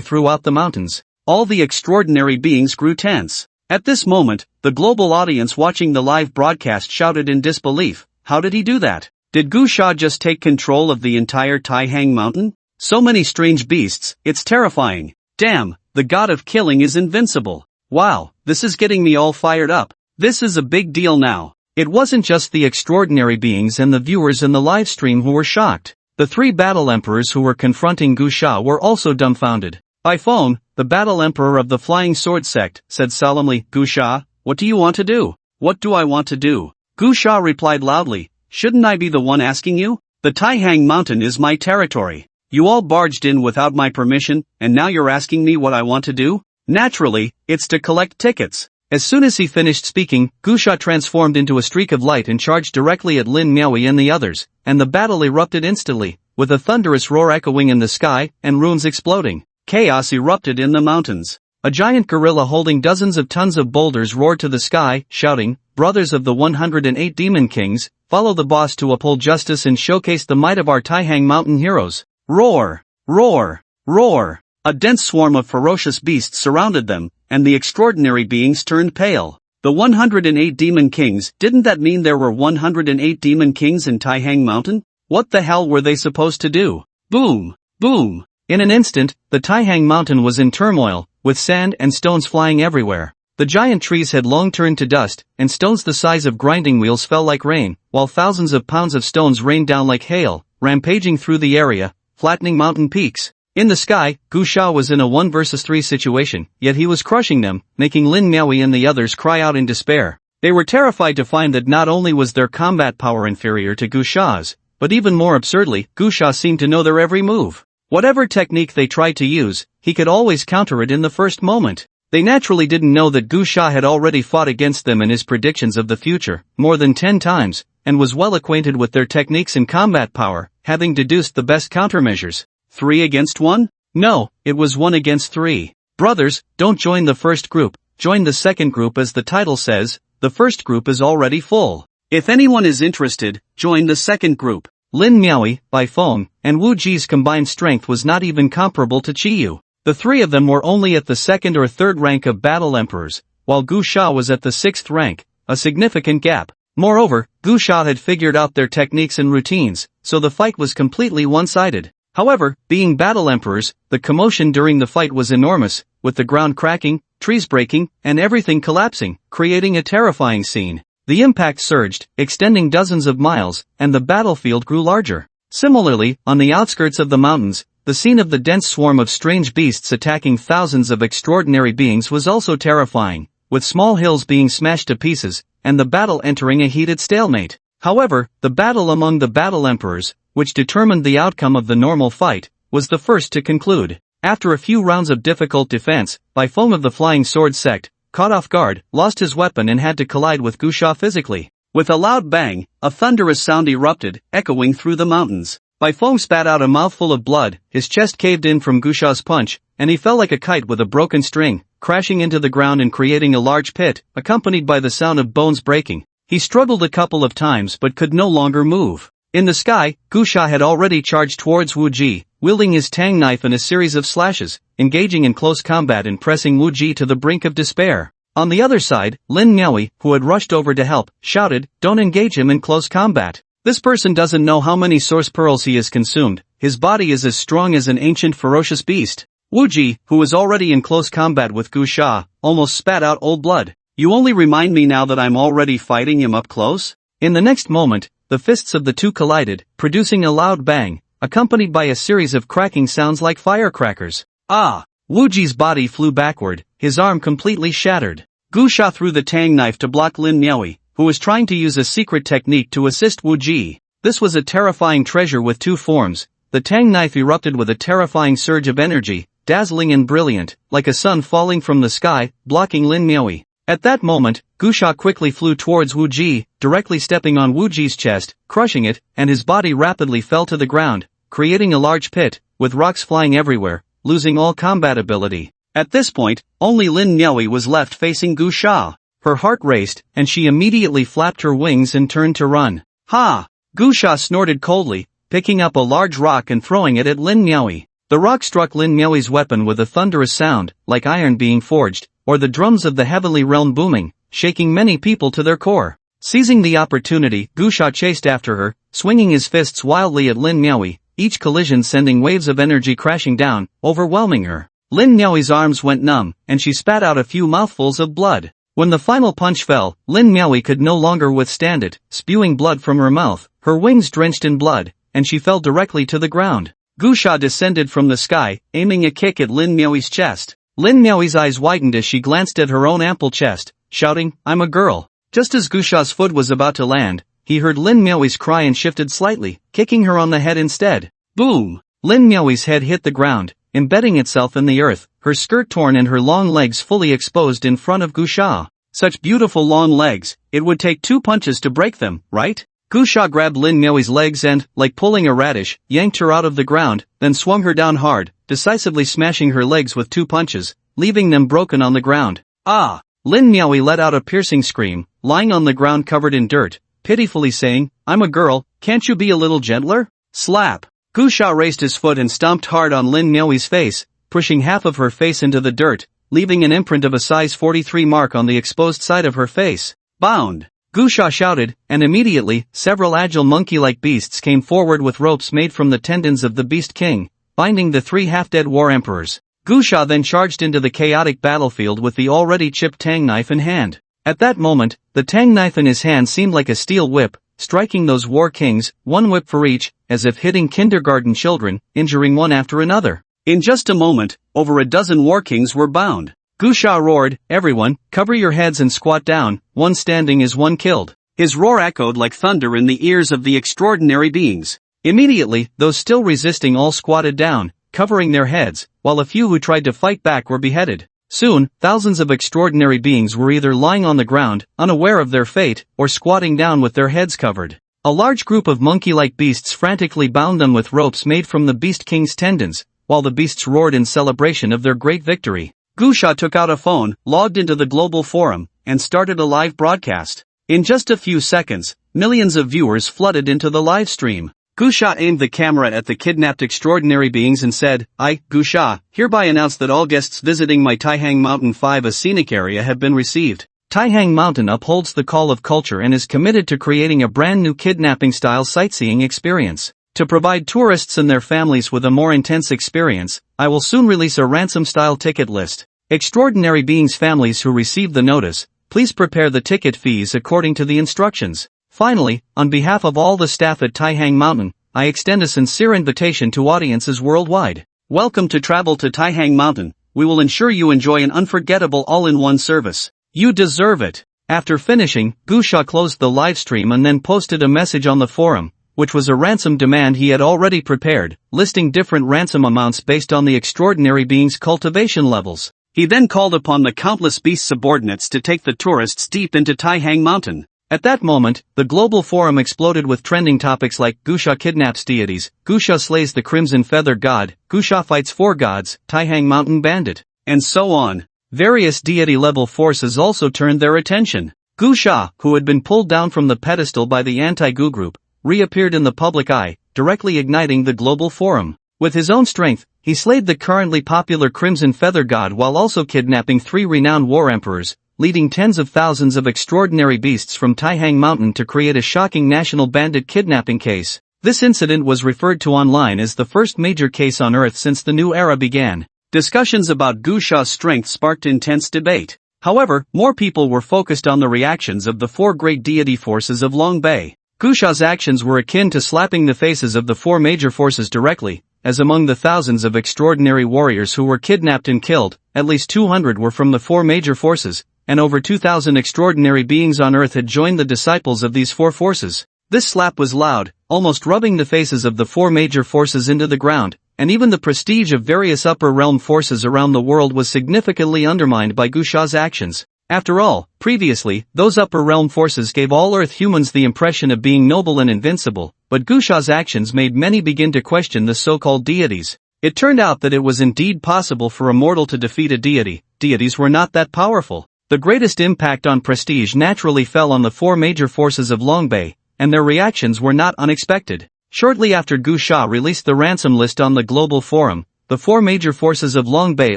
[SPEAKER 1] throughout the mountains. All the extraordinary beings grew tense. At this moment, the global audience watching the live broadcast shouted in disbelief, how did he do that? Did Gu Sha just take control of the entire Taihang Mountain? So many strange beasts, it's terrifying. Damn, the god of killing is invincible. Wow, this is getting me all fired up. This is a big deal now. It wasn't just the extraordinary beings and the viewers in the live stream who were shocked. The three battle emperors who were confronting Gu Sha were also dumbfounded. Bai Feng, the battle emperor of the Flying Sword sect, said solemnly, Gu Sha, what do you want to do? What do I want to do? Gu Sha replied loudly, shouldn't I be the one asking you? The Taihang Mountain is my territory. You all barged in without my permission, and now you're asking me what I want to do? Naturally, it's to collect tickets. As soon as he finished speaking, Gu Sha transformed into a streak of light and charged directly at Lin Miaoyi and the others, and the battle erupted instantly, with a thunderous roar echoing in the sky, and runes exploding. Chaos erupted in the mountains. A giant gorilla holding dozens of tons of boulders roared to the sky, shouting, brothers of the 108 demon kings, follow the boss to uphold justice and showcase the might of our Taihang Mountain heroes. Roar! Roar! Roar! A dense swarm of ferocious beasts surrounded them, and the extraordinary beings turned pale. The 108 Demon Kings, didn't that mean there were 108 Demon Kings in Taihang Mountain? What the hell were they supposed to do? Boom! Boom! In an instant, the Taihang Mountain was in turmoil, with sand and stones flying everywhere. The giant trees had long turned to dust, and stones the size of grinding wheels fell like rain, while thousands of pounds of stones rained down like hail, rampaging through the area, flattening mountain peaks. In the sky, Gu Sha was in a 1 versus 3 situation, yet he was crushing them, making Lin Miaoyi and the others cry out in despair. They were terrified to find that not only was their combat power inferior to Gu Sha's, but even more absurdly, Gu Sha seemed to know their every move. Whatever technique they tried to use, he could always counter it in the first moment. They naturally didn't know that Gu Sha had already fought against them in his predictions of the future, more than 10 times, and was well acquainted with their techniques and combat power, having deduced the best countermeasures. 3 against 1? No, it was 1 against 3. Brothers, don't join the first group, join the second group as the title says, the first group is already full. If anyone is interested, join the second group. Lin Miaoyi, Bai Feng, and Wu Ji's combined strength was not even comparable to Qiyu. The three of them were only at the second or third rank of battle emperors, while Gu Sha was at the 6th rank, a significant gap. Moreover, Gu Sha had figured out their techniques and routines, so the fight was completely one-sided. However, being battle emperors, the commotion during the fight was enormous, with the ground cracking, trees breaking, and everything collapsing, creating a terrifying scene. The impact surged, extending dozens of miles, and the battlefield grew larger. Similarly, on the outskirts of the mountains, the scene of the dense swarm of strange beasts attacking thousands of extraordinary beings was also terrifying, with small hills being smashed to pieces, and the battle entering a heated stalemate. However, the battle among the battle emperors, which determined the outcome of the normal fight, was the first to conclude. After a few rounds of difficult defense, Bai Feng of the Flying Sword sect, caught off guard, lost his weapon and had to collide with Gu Sha physically. With a loud bang, a thunderous sound erupted, echoing through the mountains. Bai Feng spat out a mouthful of blood, his chest caved in from Gu Sha's punch, and he fell like a kite with a broken string, crashing into the ground and creating a large pit, accompanied by the sound of bones breaking. He struggled a couple of times but could no longer move. In the sky, Gu Sha had already charged towards Wu Ji, wielding his tang knife in a series of slashes, engaging in close combat and pressing Wu Ji to the brink of despair. On the other side, Lin Miaoyi, who had rushed over to help, shouted, "Don't engage him in close combat. This person doesn't know how many source pearls he has consumed, his body is as strong as an ancient ferocious beast." Wu Ji, who was already in close combat with Gu Sha, almost spat out old blood. "You only remind me now that I'm already fighting him up close?" In the next moment, the fists of the two collided, producing a loud bang, accompanied by a series of cracking sounds like firecrackers. Ah! Wu Ji's body flew backward, his arm completely shattered. Gu Sha threw the tang knife to block Lin Miaoyi, who was trying to use a secret technique to assist Wu Ji. This was a terrifying treasure with two forms. The tang knife erupted with a terrifying surge of energy, dazzling and brilliant, like a sun falling from the sky, blocking Lin Miaoyi. At that moment, Gu Sha quickly flew towards Wu Ji, directly stepping on Wu Ji's chest, crushing it, and his body rapidly fell to the ground, creating a large pit, with rocks flying everywhere, losing all combat ability. At this point, only Lin Miaoyi was left facing Gu Sha. Her heart raced, and she immediately flapped her wings and turned to run. Ha! Gu Sha snorted coldly, picking up a large rock and throwing it at Lin Miaoyi. The rock struck Lin Miaoyi's weapon with a thunderous sound, like iron being forged, or the drums of the heavenly realm booming, shaking many people to their core. Seizing the opportunity, Gu Sha chased after her, swinging his fists wildly at Lin Miaoyi, each collision sending waves of energy crashing down, overwhelming her. Lin Miaoyi's arms went numb, and she spat out a few mouthfuls of blood. When the final punch fell, Lin Miaoyi could no longer withstand it, spewing blood from her mouth, her wings drenched in blood, and she fell directly to the ground. Gu Sha descended from the sky, aiming a kick at Lin Miaoyi's chest. Lin Miaoyi's eyes widened as she glanced at her own ample chest, shouting, "I'm a girl." Just as Gu Sha's foot was about to land, he heard Lin Miaoyi's cry and shifted slightly, kicking her on the head instead. Boom! Lin Miaoyi's head hit the ground, embedding itself in the earth, her skirt torn and her long legs fully exposed in front of Gu Sha. Such beautiful long legs, it would take 2 punches to break them, right? Gu Sha grabbed Lin Miaoyi's legs and, like pulling a radish, yanked her out of the ground, then swung her down hard, decisively smashing her legs with 2 punches, leaving them broken on the ground. Ah! Lin Miaoyi let out a piercing scream, lying on the ground covered in dirt, pitifully saying, "I'm a girl, can't you be a little gentler?" Slap! Gu Sha raised his foot and stomped hard on Lin Miaoi's face, pushing half of her face into the dirt, leaving an imprint of a size 43 mark on the exposed side of her face. Bound! Gu Sha shouted, and immediately, several agile monkey-like beasts came forward with ropes made from the tendons of the Beast King, binding the 3 half-dead war emperors. Gu Sha then charged into the chaotic battlefield with the already chipped tang knife in hand. At that moment, the tang knife in his hand seemed like a steel whip, striking those war kings, one whip for each, as if hitting kindergarten children, injuring one after another. In just a moment, over a dozen war kings were bound. Gu Sha roared, "Everyone, cover your heads and squat down, one standing is one killed." His roar echoed like thunder in the ears of the extraordinary beings. Immediately, those still resisting all squatted down, covering their heads, while a few who tried to fight back were beheaded. Soon, thousands of extraordinary beings were either lying on the ground, unaware of their fate, or squatting down with their heads covered. A large group of monkey-like beasts frantically bound them with ropes made from the Beast King's tendons, while the beasts roared in celebration of their great victory. Gu Sha took out a phone, logged into the global forum, and started a live broadcast. In just a few seconds, millions of viewers flooded into the live stream. Gu Sha aimed the camera at the kidnapped extraordinary beings and said, "I, Gu Sha, hereby announce that all guests visiting my Taihang Mountain 5 a scenic area have been received." Taihang Mountain upholds the call of culture and is committed to creating a brand new kidnapping-style sightseeing experience. To provide tourists and their families with a more intense experience, I will soon release a ransom-style ticket list. Extraordinary beings families who receive the notice, please prepare the ticket fees according to the instructions. Finally, on behalf of all the staff at Taihang Mountain, I extend a sincere invitation to audiences worldwide. Welcome to travel to Taihang Mountain. We will ensure you enjoy an unforgettable all-in-one service. You deserve it. After finishing, Gu Sha closed the live stream and then posted a message on the forum, which was a ransom demand he had already prepared, listing different ransom amounts based on the extraordinary being's cultivation levels. He then called upon the countless beast subordinates to take the tourists deep into Taihang Mountain. At that moment, the global forum exploded with trending topics like Gu Sha kidnaps deities, Gu Sha slays the Crimson Feather God, Gu Sha fights 4 gods, Taihang Mountain bandit, and so on. Various deity-level forces also turned their attention. Gu Sha, who had been pulled down from the pedestal by the anti-Gu group, reappeared in the public eye, directly igniting the global forum. With his own strength, he slayed the currently popular Crimson Feather God while also kidnapping 3 renowned war emperors, leading tens of thousands of extraordinary beasts from Taihang Mountain to create a shocking national bandit kidnapping case. This incident was referred to online as the first major case on Earth since the new era began. Discussions about Gu Sha's strength sparked intense debate. However, more people were focused on the reactions of the 4 great deity forces of Long Bay. Gu Sha's actions were akin to slapping the faces of the 4 major forces directly, as among the thousands of extraordinary warriors who were kidnapped and killed, at least 200 were from the 4 major forces, and over 2,000 extraordinary beings on Earth had joined the disciples of these 4 forces. This slap was loud, almost rubbing the faces of the 4 major forces into the ground, and even the prestige of various upper realm forces around the world was significantly undermined by Gu Sha's actions. After all, previously, those upper realm forces gave all Earth humans the impression of being noble and invincible, but Gu Sha's actions made many begin to question the so-called deities. It turned out that it was indeed possible for a mortal to defeat a deity. Deities were not that powerful. The greatest impact on prestige naturally fell on the 4 major forces of Long Bay, and their reactions were not unexpected. Shortly after Gu Sha released the ransom list on the global forum, the 4 major forces of Long Bay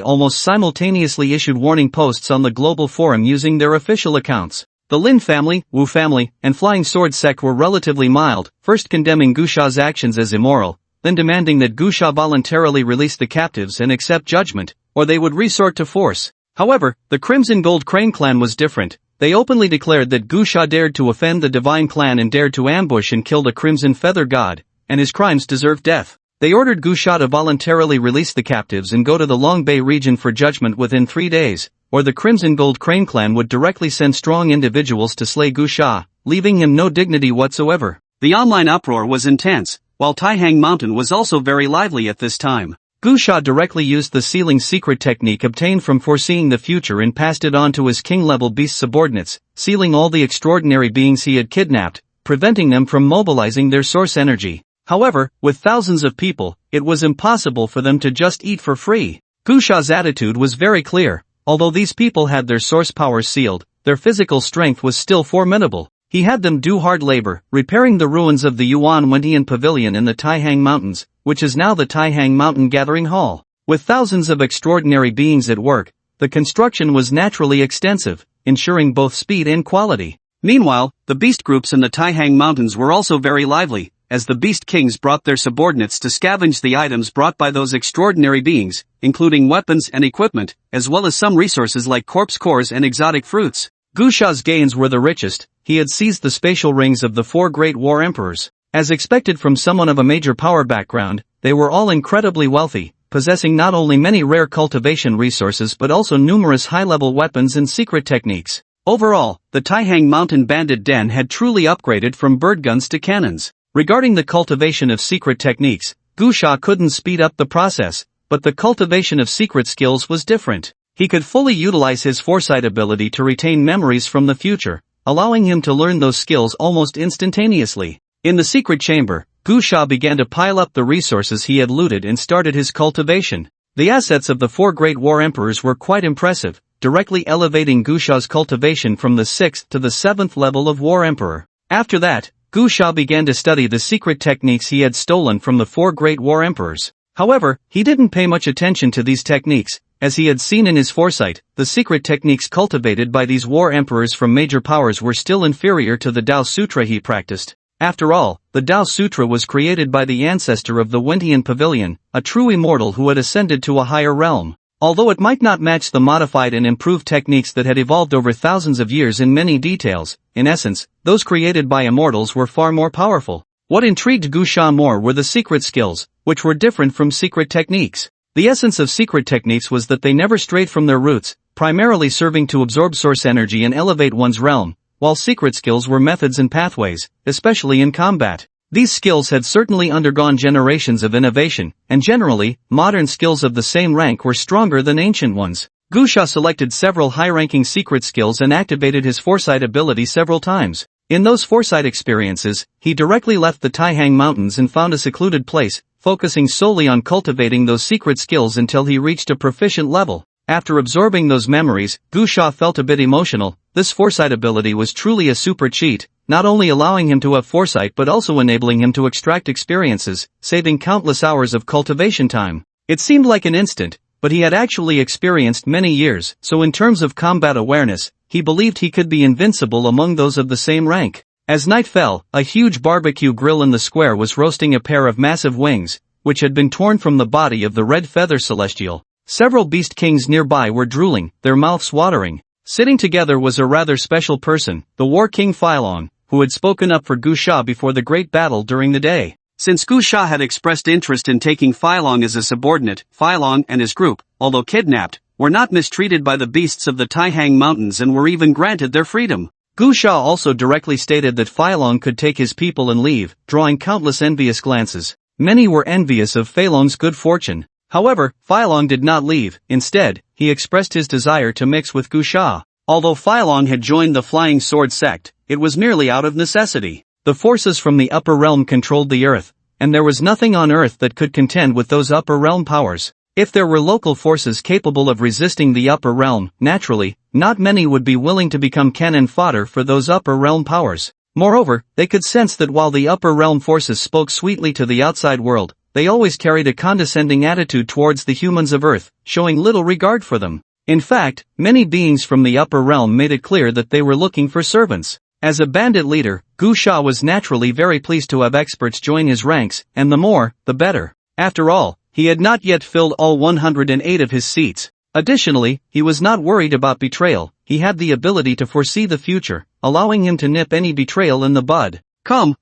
[SPEAKER 1] almost simultaneously issued warning posts on the global forum using their official accounts. The Lin family, Wu family, and Flying Sword sect were relatively mild, first condemning Gu Sha's actions as immoral, then demanding that Gu Sha voluntarily release the captives and accept judgment, or they would resort to force. However, the Crimson Gold Crane clan was different. They openly declared that Gu Sha dared to offend the divine clan and dared to ambush and kill the Crimson Feather God, and his crimes deserved death. They ordered Gu Sha to voluntarily release the captives and go to the Long Bay region for judgment within 3 days, or the Crimson Gold Crane clan would directly send strong individuals to slay Gu Sha, leaving him no dignity whatsoever. The online uproar was intense, while Taihang Mountain was also very lively at this time. Gu Sha directly used the sealing secret technique obtained from foreseeing the future and passed it on to his king-level beast subordinates, sealing all the extraordinary beings he had kidnapped, preventing them from mobilizing their source energy. However, with thousands of people, it was impossible for them to just eat for free. Gu Sha's attitude was very clear. Although these people had their source powers sealed, their physical strength was still formidable. He had them do hard labor, repairing the ruins of the Yuan Wendian Pavilion in the Taihang Mountains, which is now the Taihang Mountain Gathering Hall. With thousands of extraordinary beings at work, the construction was naturally extensive, ensuring both speed and quality. Meanwhile, the beast groups in the Taihang Mountains were also very lively, as the beast kings brought their subordinates to scavenge the items brought by those extraordinary beings, including weapons and equipment, as well as some resources like corpse cores and exotic fruits. Gusha's gains were the richest. He had seized the spatial rings of the four great war emperors. As expected from someone of a major power background, they were all incredibly wealthy, possessing not only many rare cultivation resources but also numerous high-level weapons and secret techniques. Overall, the Taihang Mountain Bandit Den had truly upgraded from bird guns to cannons. Regarding the cultivation of secret techniques, Gusha couldn't speed up the process, but the cultivation of secret skills was different. He could fully utilize his foresight ability to retain memories from the future, allowing him to learn those skills almost instantaneously. In the secret chamber, Gusha began to pile up the resources he had looted and started his cultivation. The assets of the four great war emperors were quite impressive, directly elevating Gusha's cultivation from the 6th to the 7th level of war emperor. After that, Gusha began to study the secret techniques he had stolen from the four great war emperors. However, he didn't pay much attention to these techniques, as he had seen in his foresight. The secret techniques cultivated by these war emperors from major powers were still inferior to the Tao Sutra he practiced. After all, the Tao Sutra was created by the ancestor of the Wentian Pavilion, a true immortal who had ascended to a higher realm. Although it might not match the modified and improved techniques that had evolved over thousands of years in many details, in essence, those created by immortals were far more powerful. What intrigued Gusha more were the secret skills, which were different from secret techniques. The essence of secret techniques was that they never strayed from their roots, primarily serving to absorb source energy and elevate one's realm, while secret skills were methods and pathways, especially in combat. These skills had certainly undergone generations of innovation, and generally, modern skills of the same rank were stronger than ancient ones. Gusha selected several high-ranking secret skills and activated his foresight ability several times. In those foresight experiences, he directly left the Taihang Mountains and found a secluded place, focusing solely on cultivating those secret skills until he reached a proficient level. After absorbing those memories, Gusha felt a bit emotional. This foresight ability was truly a super cheat, not only allowing him to have foresight but also enabling him to extract experiences, saving countless hours of cultivation time. It seemed like an instant, but he had actually experienced many years, so in terms of combat awareness, he believed he could be invincible among those of the same rank. As night fell, a huge barbecue grill in the square was roasting a pair of massive wings, which had been torn from the body of the red feather celestial. Several beast kings nearby were drooling, their mouths watering. Sitting together was a rather special person, the war king Phylong, who had spoken up for Gusha before the great battle during the day. Since Gusha had expressed interest in taking Phylong as a subordinate, Phylong and his group, although kidnapped, were not mistreated by the beasts of the Taihang Mountains and were even granted their freedom. Gusha also directly stated that Phylong could take his people and leave, drawing countless envious glances. Many were envious of Phylong's good fortune. However, Phylong did not leave. Instead, he expressed his desire to mix with Gusha. Although Phylong had joined the Flying Sword sect, it was merely out of necessity. The forces from the upper realm controlled the earth, and there was nothing on earth that could contend with those upper realm powers. If there were local forces capable of resisting the upper realm, naturally, not many would be willing to become cannon fodder for those upper realm powers. Moreover, they could sense that while the upper realm forces spoke sweetly to the outside world, they always carried a condescending attitude towards the humans of Earth, showing little regard for them. In fact, many beings from the upper realm made it clear that they were looking for servants. As a bandit leader, Gusha was naturally very pleased to have experts join his ranks, and the more, the better. After all, he had not yet filled all 108 of his seats. Additionally, he was not worried about betrayal. He had the ability to foresee the future, allowing him to nip any betrayal in the bud. Come,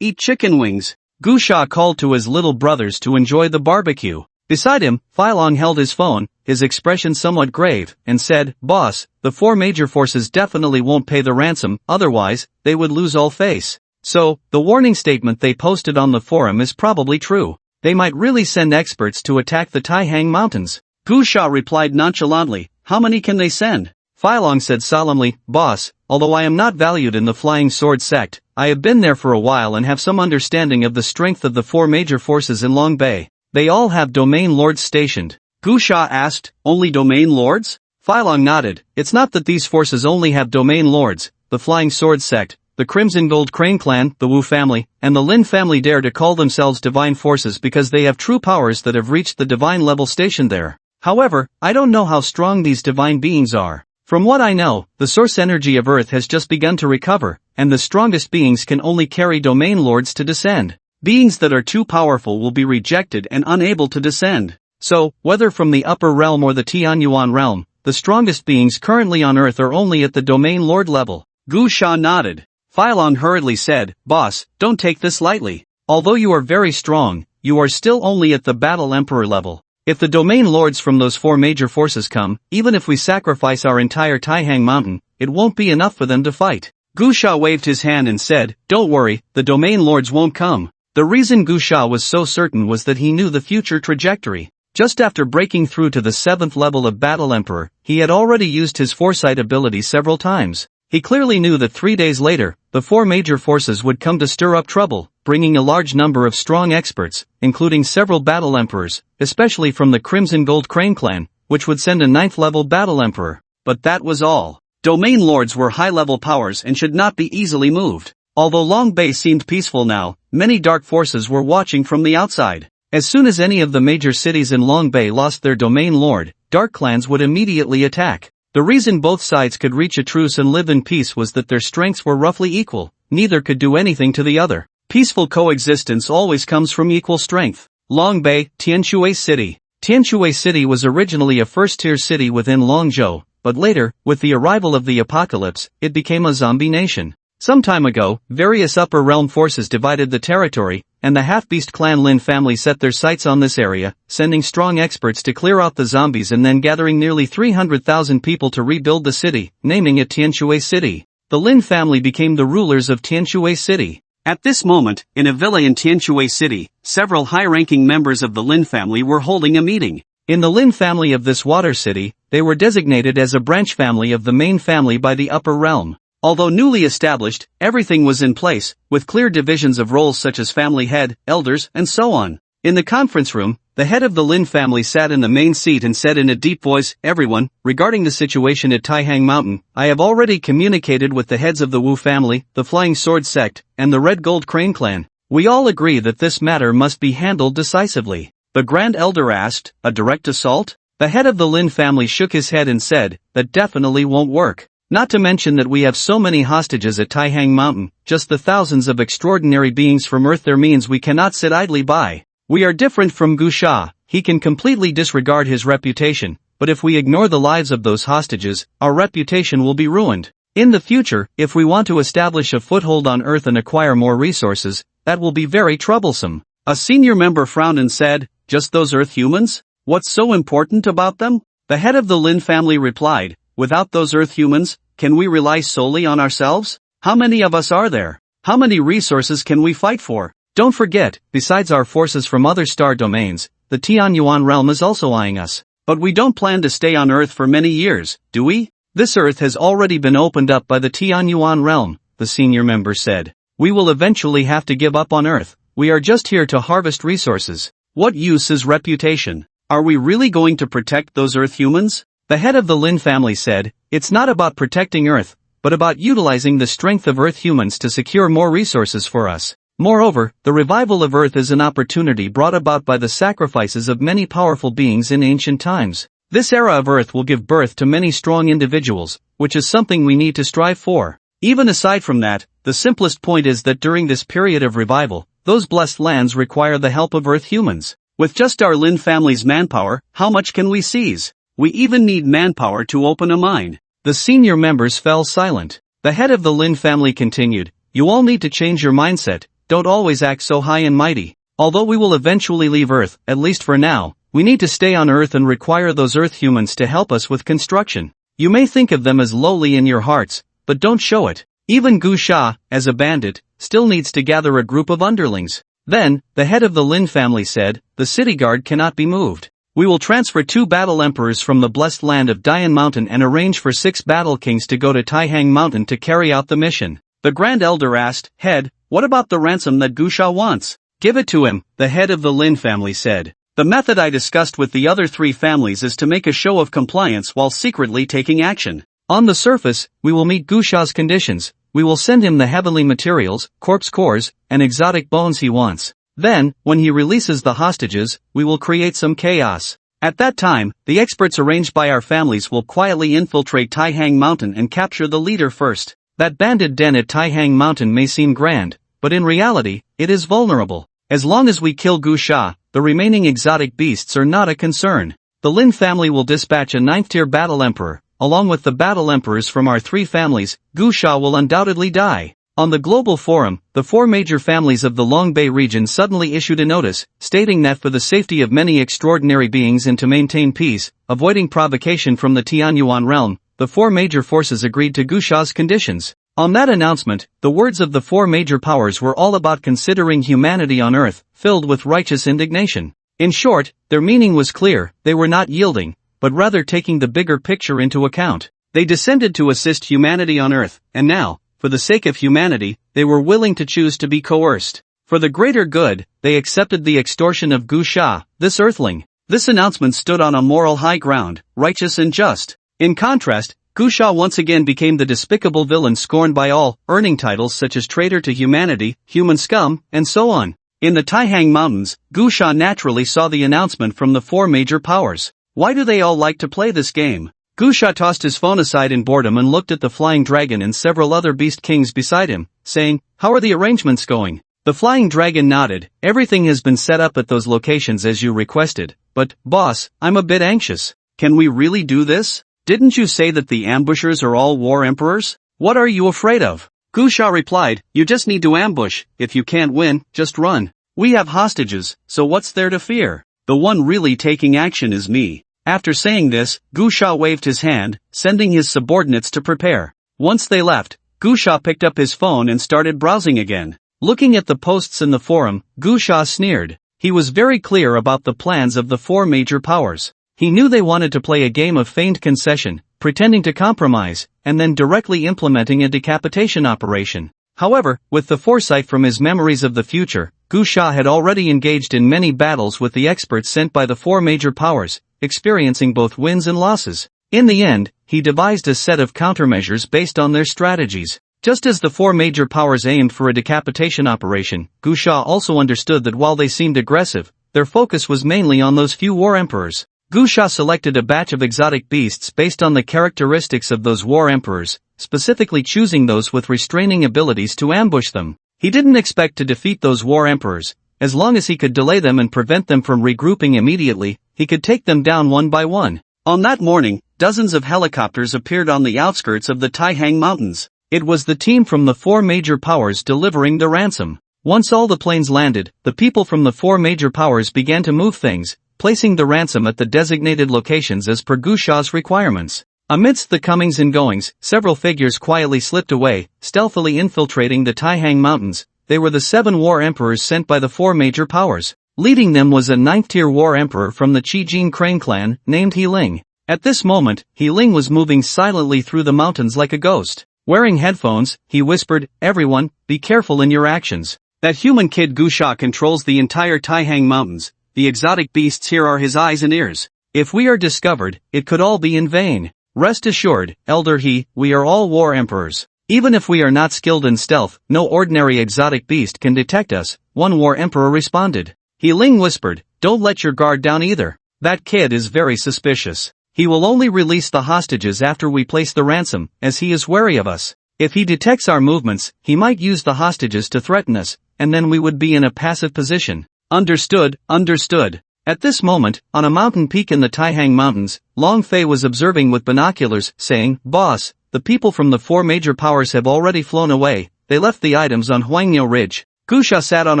[SPEAKER 1] eat chicken wings. Gusha called to his little brothers to enjoy the barbecue. Beside him, Phylong held his phone, his expression somewhat grave, and said, "Boss, the four major forces definitely won't pay the ransom, otherwise, they would lose all face. So, the warning statement they posted on the forum is probably true. They might really send experts to attack the Taihang Mountains." Gusha replied nonchalantly, "How many can they send?" Phylong said solemnly, "Boss, although I am not valued in the Flying Sword sect, I have been there for a while and have some understanding of the strength of the four major forces in Long Bay. They all have domain lords stationed." Gusha asked, "Only domain lords?" Phylong nodded. "It's not that these forces only have domain lords, the Flying Sword sect, the Crimson Gold Crane clan, the Wu family, and the Lin family dare to call themselves divine forces because they have true powers that have reached the divine level stationed there. However, I don't know how strong these divine beings are. From what I know, the source energy of Earth has just begun to recover, and the strongest beings can only carry domain lords to descend. Beings that are too powerful will be rejected and unable to descend. So, whether from the upper realm or the Tianyuan realm, the strongest beings currently on Earth are only at the domain lord level. Gu Sha nodded. Phylon hurriedly said, "Boss, don't take this lightly. Although you are very strong, you are still only at the battle emperor level. If the domain lords from those four major forces come, even if we sacrifice our entire Taihang Mountain, it won't be enough for them to fight." Gu Sha waved his hand and said, "Don't worry, the domain lords won't come." The reason Gu Sha was so certain was that he knew the future trajectory. Just after breaking through to the 7th level of Battle Emperor, he had already used his foresight ability several times. He clearly knew that 3 days later, the four major forces would come to stir up trouble, bringing a large number of strong experts, including several battle emperors, especially from the Crimson Gold Crane clan, which would send a 9th level battle emperor. But that was all. Domain lords were high-level powers and should not be easily moved. Although Long Bay seemed peaceful now, many dark forces were watching from the outside. As soon as any of the major cities in Long Bay lost their domain lord, dark clans would immediately attack. The reason both sides could reach a truce and live in peace was that their strengths were roughly equal, neither could do anything to the other. Peaceful coexistence always comes from equal strength. Long Bay, Tianshui City. Tianshui City was originally a first-tier city within Longzhou, but later, with the arrival of the apocalypse, it became a zombie nation. Some time ago, various upper realm forces divided the territory, and the half-beast clan Lin family set their sights on this area, sending strong experts to clear out the zombies and then gathering nearly 300,000 people to rebuild the city, naming it Tianshui City. The Lin family became the rulers of Tianshui City. At this moment, in a villa in Tianshui City, several high-ranking members of the Lin family were holding a meeting. In the Lin family of this water city, they were designated as a branch family of the main family by the upper realm. Although newly established, everything was in place, with clear divisions of roles such as family head, elders, and so on. In the conference room, the head of the Lin family sat in the main seat and said in a deep voice, "Everyone, regarding the situation at Taihang Mountain, I have already communicated with the heads of the Wu family, the Flying Sword sect, and the Red Gold Crane clan. We all agree that this matter must be handled decisively." The Grand Elder asked, "A direct assault?" The head of the Lin family shook his head and said, "That definitely won't work. Not to mention that we have so many hostages at Taihang Mountain, just the thousands of extraordinary beings from Earth there means we cannot sit idly by. We are different from Gu Sha, he can completely disregard his reputation, but if we ignore the lives of those hostages, our reputation will be ruined. In the future, if we want to establish a foothold on Earth and acquire more resources, that will be very troublesome." A senior member frowned and said, "Just those Earth humans? What's so important about them?" The head of the Lin family replied, "Without those Earth humans, can we rely solely on ourselves? How many of us are there? How many resources can we fight for? Don't forget, besides our forces from other star domains, the Tianyuan realm is also eyeing us. But we don't plan to stay on Earth for many years, do we? This Earth has already been opened up by the Tianyuan realm," the senior member said. "We will eventually have to give up on Earth. We are just here to harvest resources. What use is reputation? Are we really going to protect those Earth humans?" The head of the Lin family said, "It's not about protecting Earth, but about utilizing the strength of Earth humans to secure more resources for us. Moreover, the revival of Earth is an opportunity brought about by the sacrifices of many powerful beings in ancient times. This era of Earth will give birth to many strong individuals, which is something we need to strive for. Even aside from that, the simplest point is that during this period of revival, those blessed lands require the help of Earth humans. With just our Lin family's manpower, how much can we seize? We even need manpower to open a mine." The senior members fell silent. The head of the Lin family continued, "You all need to change your mindset, don't always act so high and mighty. Although we will eventually leave Earth, at least for now, we need to stay on Earth and require those Earth humans to help us with construction. You may think of them as lowly in your hearts, but don't show it. Even Gu Sha, as a bandit, still needs to gather a group of underlings." Then, the head of the Lin family said, "The city guard cannot be moved. We will transfer 2 battle emperors from the blessed land of Dian Mountain and arrange for 6 battle kings to go to Taihang Mountain to carry out the mission." The Grand Elder asked, "Head, what about the ransom that Gu Sha wants?" "Give it to him," the head of the Lin family said. "The method I discussed with the other 3 families is to make a show of compliance while secretly taking action. On the surface, we will meet Gu Sha's conditions, we will send him the heavenly materials, corpse cores, and exotic bones he wants. Then, when he releases the hostages, we will create some chaos. At that time, the experts arranged by our families will quietly infiltrate Taihang Mountain and capture the leader first. That bandit den at Taihang Mountain may seem grand, but in reality, it is vulnerable. As long as we kill Gu Sha, the remaining exotic beasts are not a concern. The Lin family will dispatch a 9th-tier battle emperor. Along with the battle emperors from our 3 families, Gu Sha will undoubtedly die. On the global forum, the 4 major families of the Longbei region suddenly issued a notice, stating that for the safety of many extraordinary beings and to maintain peace, avoiding provocation from the Tianyuan realm, the 4 major forces agreed to Gu Sha's conditions. On that announcement, the words of the 4 major powers were all about considering humanity on Earth, filled with righteous indignation. In short, their meaning was clear: they were not yielding, but rather taking the bigger picture into account. They descended to assist humanity on Earth, and now, for the sake of humanity, they were willing to choose to be coerced. For the greater good, they accepted the extortion of Gu Sha, this earthling. This announcement stood on a moral high ground, righteous and just. In contrast, Gu Sha once again became the despicable villain scorned by all, earning titles such as traitor to humanity, human scum, and so on. In the Taihang Mountains, Gu Sha naturally saw the announcement from the 4 major powers. Why do they all like to play this game? Gu Sha tossed his phone aside in boredom and looked at the flying dragon and several other beast kings beside him, saying, "How are the arrangements going?" The flying dragon nodded. "Everything has been set up at those locations as you requested, but, boss, I'm a bit anxious. Can we really do this? Didn't you say that the ambushers are all war emperors? What are you afraid of?" Gu Sha replied, "You just need to ambush. If you can't win, just run. We have hostages, so what's there to fear? The one really taking action is me." After saying this, Gu Sha waved his hand, sending his subordinates to prepare. Once they left, Gu Sha picked up his phone and started browsing again. Looking at the posts in the forum, Gu Sha sneered. He was very clear about the plans of the 4 major powers. He knew they wanted to play a game of feigned concession, pretending to compromise, and then directly implementing a decapitation operation. However, with the foresight from his memories of the future, Gu Sha had already engaged in many battles with the experts sent by the 4 major powers, experiencing both wins and losses. In the end, he devised a set of countermeasures based on their strategies. Just as the 4 major powers aimed for a decapitation operation, Gu Sha also understood that while they seemed aggressive, their focus was mainly on those few war emperors. Gu Sha selected a batch of exotic beasts based on the characteristics of those war emperors, specifically choosing those with restraining abilities to ambush them. He didn't expect to defeat those war emperors. As long as he could delay them and prevent them from regrouping immediately, he could take them down one by one. On that morning, dozens of helicopters appeared on the outskirts of the Taihang Mountains. It was the team from the 4 major powers delivering the ransom. Once all the planes landed, the people from the 4 major powers began to move things, placing the ransom at the designated locations as per Gu Sha's requirements. Amidst the comings and goings, several figures quietly slipped away, stealthily infiltrating the Taihang Mountains. They were the 7 war emperors sent by the 4 major powers. Leading them was a 9th-tier war emperor from the Qijin Crane clan, named He Ling. At this moment, He Ling was moving silently through the mountains like a ghost. Wearing headphones, he whispered, "Everyone, be careful in your actions. That human kid Gu Sha controls the entire Taihang Mountains. The exotic beasts here are his eyes and ears. If we are discovered, it could all be in vain. Rest assured, Elder He, we are all war emperors. Even if we are not skilled in stealth, no ordinary exotic beast can detect us," one war emperor responded. He Ling whispered, "Don't let your guard down either. That kid is very suspicious. He will only release the hostages after we place the ransom, as he is wary of us. If he detects our movements, he might use the hostages to threaten us, and then we would be in a passive position." Understood, understood. At this moment, on a mountain peak in the Taihang Mountains, Long Fei was observing with binoculars, saying, "Boss, the people from the 4 major powers have already flown away. They left the items on Huangniu Ridge." Gu Sha sat on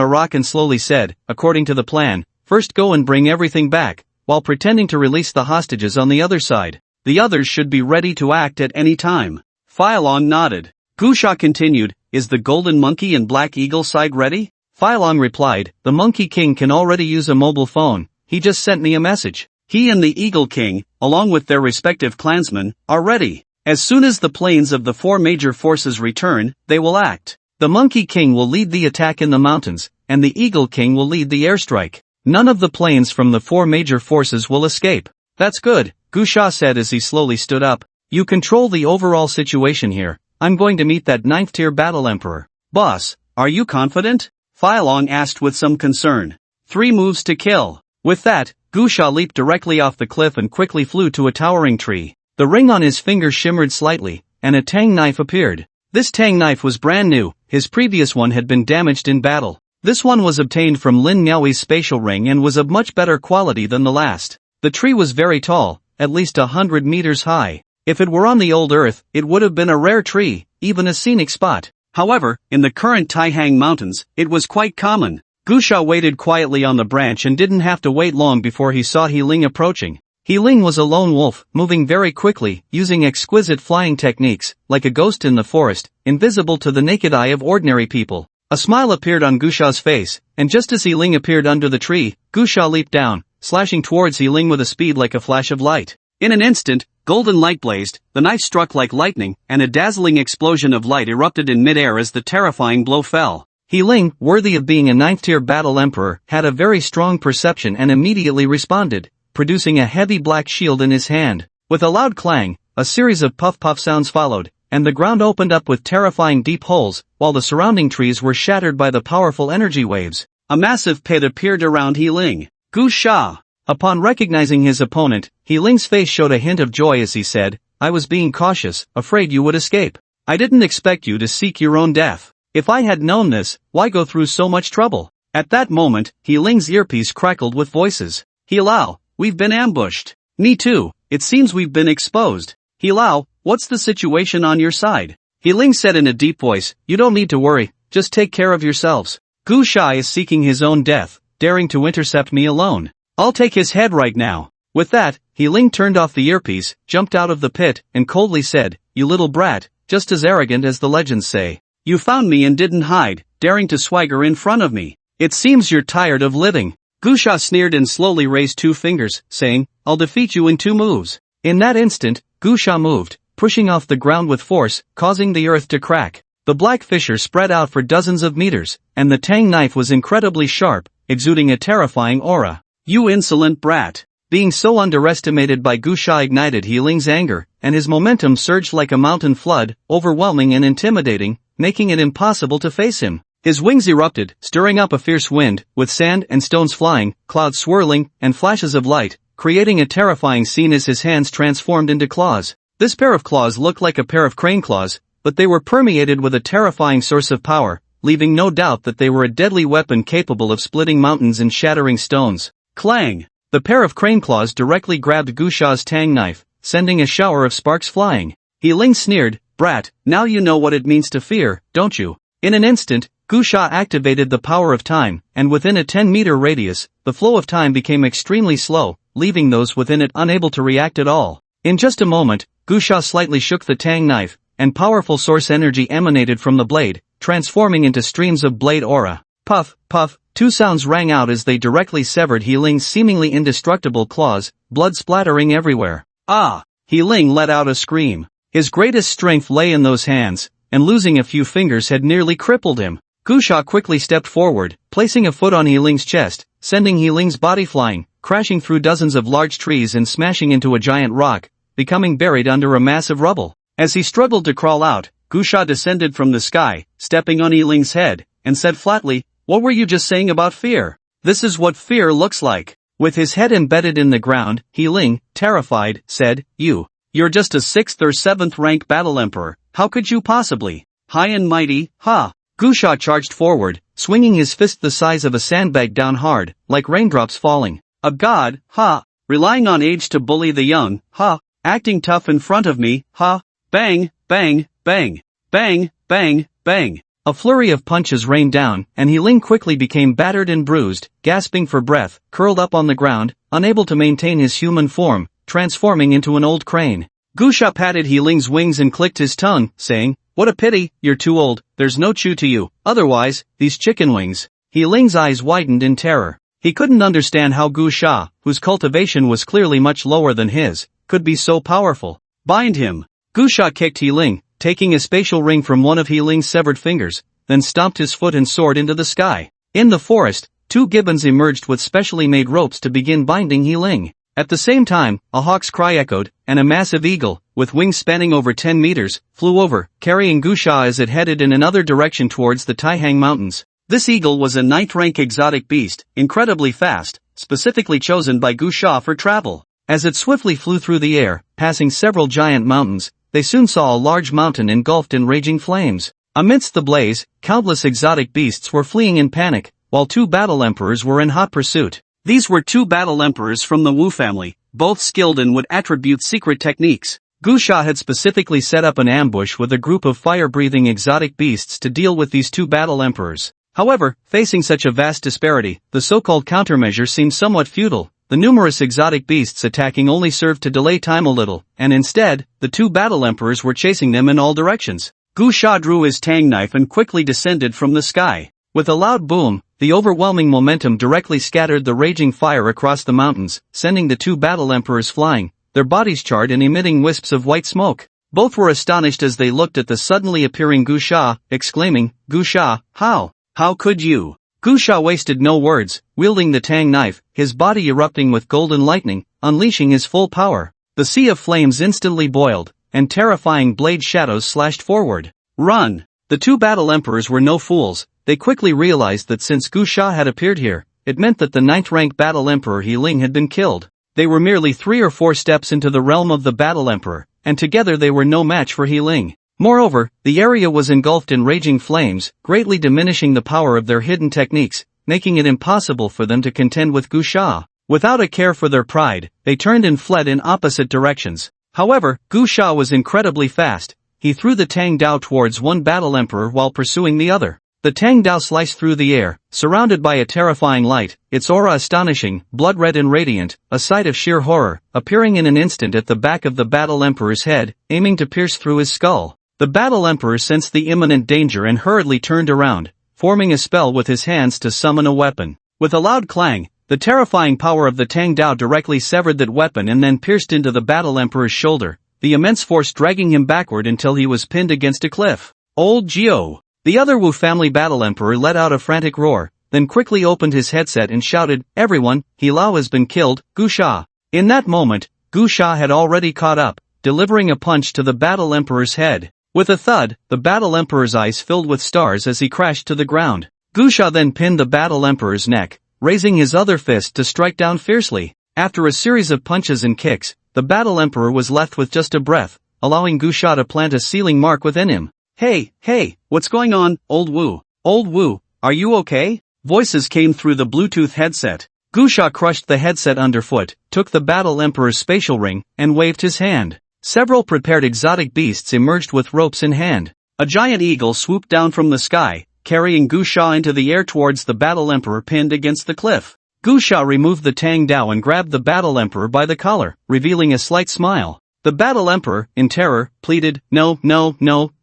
[SPEAKER 1] a rock and slowly said, "According to the plan, first go and bring everything back, while pretending to release the hostages on the other side. The others should be ready to act at any time." Filong nodded. Gu Sha continued, "Is the Golden Monkey and Black Eagle side ready?" Filong replied, "The Monkey King can already use a mobile phone. He just sent me a message. He and the Eagle King, along with their respective clansmen, are ready. As soon as the planes of the 4 major forces return, they will act. The Monkey King will lead the attack in the mountains, and the Eagle King will lead the airstrike. None of the planes from the 4 major forces will escape." "That's good," Gu Sha said as he slowly stood up. "You control the overall situation here. I'm going to meet that 9th tier battle emperor. Boss, are you confident? Fei Long asked with some concern. 3 moves to kill. With that, Gu Sha leaped directly off the cliff and quickly flew to a towering tree. The ring on his finger shimmered slightly, and a tang knife appeared. This tang knife was brand new, his previous one had been damaged in battle. This one was obtained from Lin Miaoi's spatial ring and was of much better quality than the last. The tree was very tall, at least 100 meters high. If it were on the old earth, it would have been a rare tree, even a scenic spot. However, in the current Taihang Mountains, it was quite common. Gu Sha waited quietly on the branch and didn't have to wait long before he saw He Ling approaching. He Ling was a lone wolf, moving very quickly, using exquisite flying techniques, like a ghost in the forest, invisible to the naked eye of ordinary people. A smile appeared on Gu Sha's face, and just as He Ling appeared under the tree, Gu Sha leaped down, slashing towards He Ling with a speed like a flash of light. In an instant, golden light blazed, the knife struck like lightning, and a dazzling explosion of light erupted in midair as the terrifying blow fell. He Ling, worthy of being a 9th tier battle emperor, had a very strong perception and immediately responded, producing a heavy black shield in his hand. With a loud clang, a series of puff-puff sounds followed, and the ground opened up with terrifying deep holes, while the surrounding trees were shattered by the powerful energy waves. A massive pit appeared around He Ling. Gu Sha. Upon recognizing his opponent, He Ling's face showed a hint of joy as he said, I was being cautious, afraid you would escape. I didn't expect you to seek your own death. If I had known this, why go through so much trouble? At that moment, He Ling's earpiece crackled with voices. He Lao, we've been ambushed. Me too, it seems we've been exposed. He Lao, what's the situation on your side? He Ling said in a deep voice, you don't need to worry, just take care of yourselves. Gu Sha is seeking his own death, daring to intercept me alone. I'll take his head right now. With that, He Ling turned off the earpiece, jumped out of the pit, and coldly said, you little brat, just as arrogant as the legends say. You found me and didn't hide, daring to swagger in front of me. It seems you're tired of living. Gu Sha sneered and slowly raised 2 fingers, saying, I'll defeat you in 2 moves. In that instant, Gu Sha moved, pushing off the ground with force, causing the earth to crack. The black fissure spread out for dozens of meters, and the tang knife was incredibly sharp, exuding a terrifying aura. You insolent brat. Being so underestimated by Gu Sha ignited He Ling's anger, and his momentum surged like a mountain flood, overwhelming and intimidating, making it impossible to face him. His wings erupted, stirring up a fierce wind, with sand and stones flying, clouds swirling, and flashes of light, creating a terrifying scene as his hands transformed into claws. This pair of claws looked like a pair of crane claws, but they were permeated with a terrifying source of power, leaving no doubt that they were a deadly weapon capable of splitting mountains and shattering stones. Clang! The pair of crane claws directly grabbed Gu Sha's tang knife, sending a shower of sparks flying. He Ling sneered, brat, now you know what it means to fear, don't you? In an instant, Gu Sha activated the power of time, and within a 10-meter radius, the flow of time became extremely slow, leaving those within it unable to react at all. In just a moment, Gu Sha slightly shook the tang knife, and powerful source energy emanated from the blade, transforming into streams of blade aura. Puff, puff, 2 sounds rang out as they directly severed He Ling's seemingly indestructible claws, blood splattering everywhere. Ah! He Ling let out a scream. His greatest strength lay in those hands, and losing a few fingers had nearly crippled him. Gu Sha quickly stepped forward, placing a foot on He Ling's chest, sending He Ling's body flying, crashing through dozens of large trees and smashing into a giant rock, becoming buried under a mass of rubble. As he struggled to crawl out, Gu Sha descended from the sky, stepping on He Ling's head, and said flatly, what were you just saying about fear? This is what fear looks like. With his head embedded in the ground, He Ling, terrified, said, You're just a 6th or 7th rank battle emperor, how could you possibly? High and mighty, ha! Gu Sha charged forward, swinging his fist the size of a sandbag down hard, like raindrops falling. A god, ha! Relying on age to bully the young, ha! Acting tough in front of me, ha! Bang, bang, bang, bang, bang, bang. A flurry of punches rained down, and He Ling quickly became battered and bruised, gasping for breath, curled up on the ground, unable to maintain his human form, transforming into an old crane. Gu Sha patted He Ling's wings and clicked his tongue, saying, what a pity, you're too old, there's no chew to you, otherwise, these chicken wings. He Ling's eyes widened in terror. He couldn't understand how Gu Sha, whose cultivation was clearly much lower than his, could be so powerful. Bind him. Gu Sha kicked He Ling, taking a spatial ring from one of He Ling's severed fingers, then stomped his foot and soared into the sky. In the forest, 2 gibbons emerged with specially made ropes to begin binding He Ling. At the same time, a hawk's cry echoed, and a massive eagle, with wings spanning over 10 meters, flew over, carrying Gusha as it headed in another direction towards the Taihang Mountains. This eagle was a 9th rank exotic beast, incredibly fast, specifically chosen by Gusha for travel. As it swiftly flew through the air, passing several giant mountains, they soon saw a large mountain engulfed in raging flames. Amidst the blaze, countless exotic beasts were fleeing in panic, while 2 battle emperors were in hot pursuit. These were 2 battle emperors from the Wu family, both skilled and would attribute secret techniques. Gusha had specifically set up an ambush with a group of fire-breathing exotic beasts to deal with these 2 battle emperors. However, facing such a vast disparity, the so-called countermeasure seemed somewhat futile. The numerous exotic beasts attacking only served to delay time a little, and instead, the 2 battle emperors were chasing them in all directions. Gusha drew his tang knife and quickly descended from the sky. With a loud boom, the overwhelming momentum directly scattered the raging fire across the mountains, sending the 2 battle emperors flying, their bodies charred and emitting wisps of white smoke. Both were astonished as they looked at the suddenly appearing Gusha, exclaiming, "Gusha, how? How could you?" Gusha wasted no words, wielding the tang knife, his body erupting with golden lightning, unleashing his full power. The sea of flames instantly boiled, and terrifying blade shadows slashed forward. Run! The 2 battle emperors were no fools. They quickly realized that since Gusha had appeared here, it meant that the 9th rank battle emperor He Ling had been killed. They were merely 3 or 4 steps into the realm of the battle emperor, and together they were no match for He Ling. Moreover, the area was engulfed in raging flames, greatly diminishing the power of their hidden techniques, making it impossible for them to contend with Gusha. Without a care for their pride, they turned and fled in opposite directions. However, Gusha was incredibly fast. He threw the Tang Dao towards one battle emperor while pursuing the other. The Tang Dao sliced through the air, surrounded by a terrifying light, its aura astonishing, blood-red and radiant, a sight of sheer horror, appearing in an instant at the back of the battle emperor's head, aiming to pierce through his skull. The battle emperor sensed the imminent danger and hurriedly turned around, forming a spell with his hands to summon a weapon. With a loud clang, the terrifying power of the Tang Dao directly severed that weapon and then pierced into the battle emperor's shoulder, the immense force dragging him backward until he was pinned against a cliff. Old Geo! The other Wu family battle emperor let out a frantic roar, then quickly opened his headset and shouted, "Everyone, He Lao has been killed, Gusha." In that moment, Gusha had already caught up, delivering a punch to the battle emperor's head. With a thud, the battle emperor's eyes filled with stars as he crashed to the ground. Gusha then pinned the battle emperor's neck, raising his other fist to strike down fiercely. After a series of punches and kicks, the battle emperor was left with just a breath, allowing Gusha to plant a sealing mark within him. Hey, what's going on, Old Wu? Old Wu, are you okay?" Voices came through the Bluetooth headset. Gusha crushed the headset underfoot, took the battle emperor's spatial ring, and waved his hand. Several prepared exotic beasts emerged with ropes in hand. A giant eagle swooped down from the sky, carrying Gusha into the air towards the battle emperor pinned against the cliff. Gusha removed the Tang Dao and grabbed the battle emperor by the collar, revealing a slight smile. The battle emperor, in terror, pleaded, No,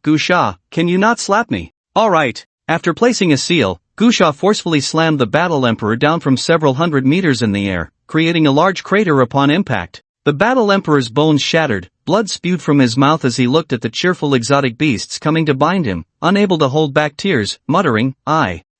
[SPEAKER 1] Gusha, can you not slap me? Alright. After placing a seal, Gusha forcefully slammed the battle emperor down from several hundred meters in the air, creating a large crater upon impact. The battle emperor's bones shattered, blood spewed from his mouth as he looked at the cheerful exotic beasts coming to bind him, unable to hold back tears, muttering, I'd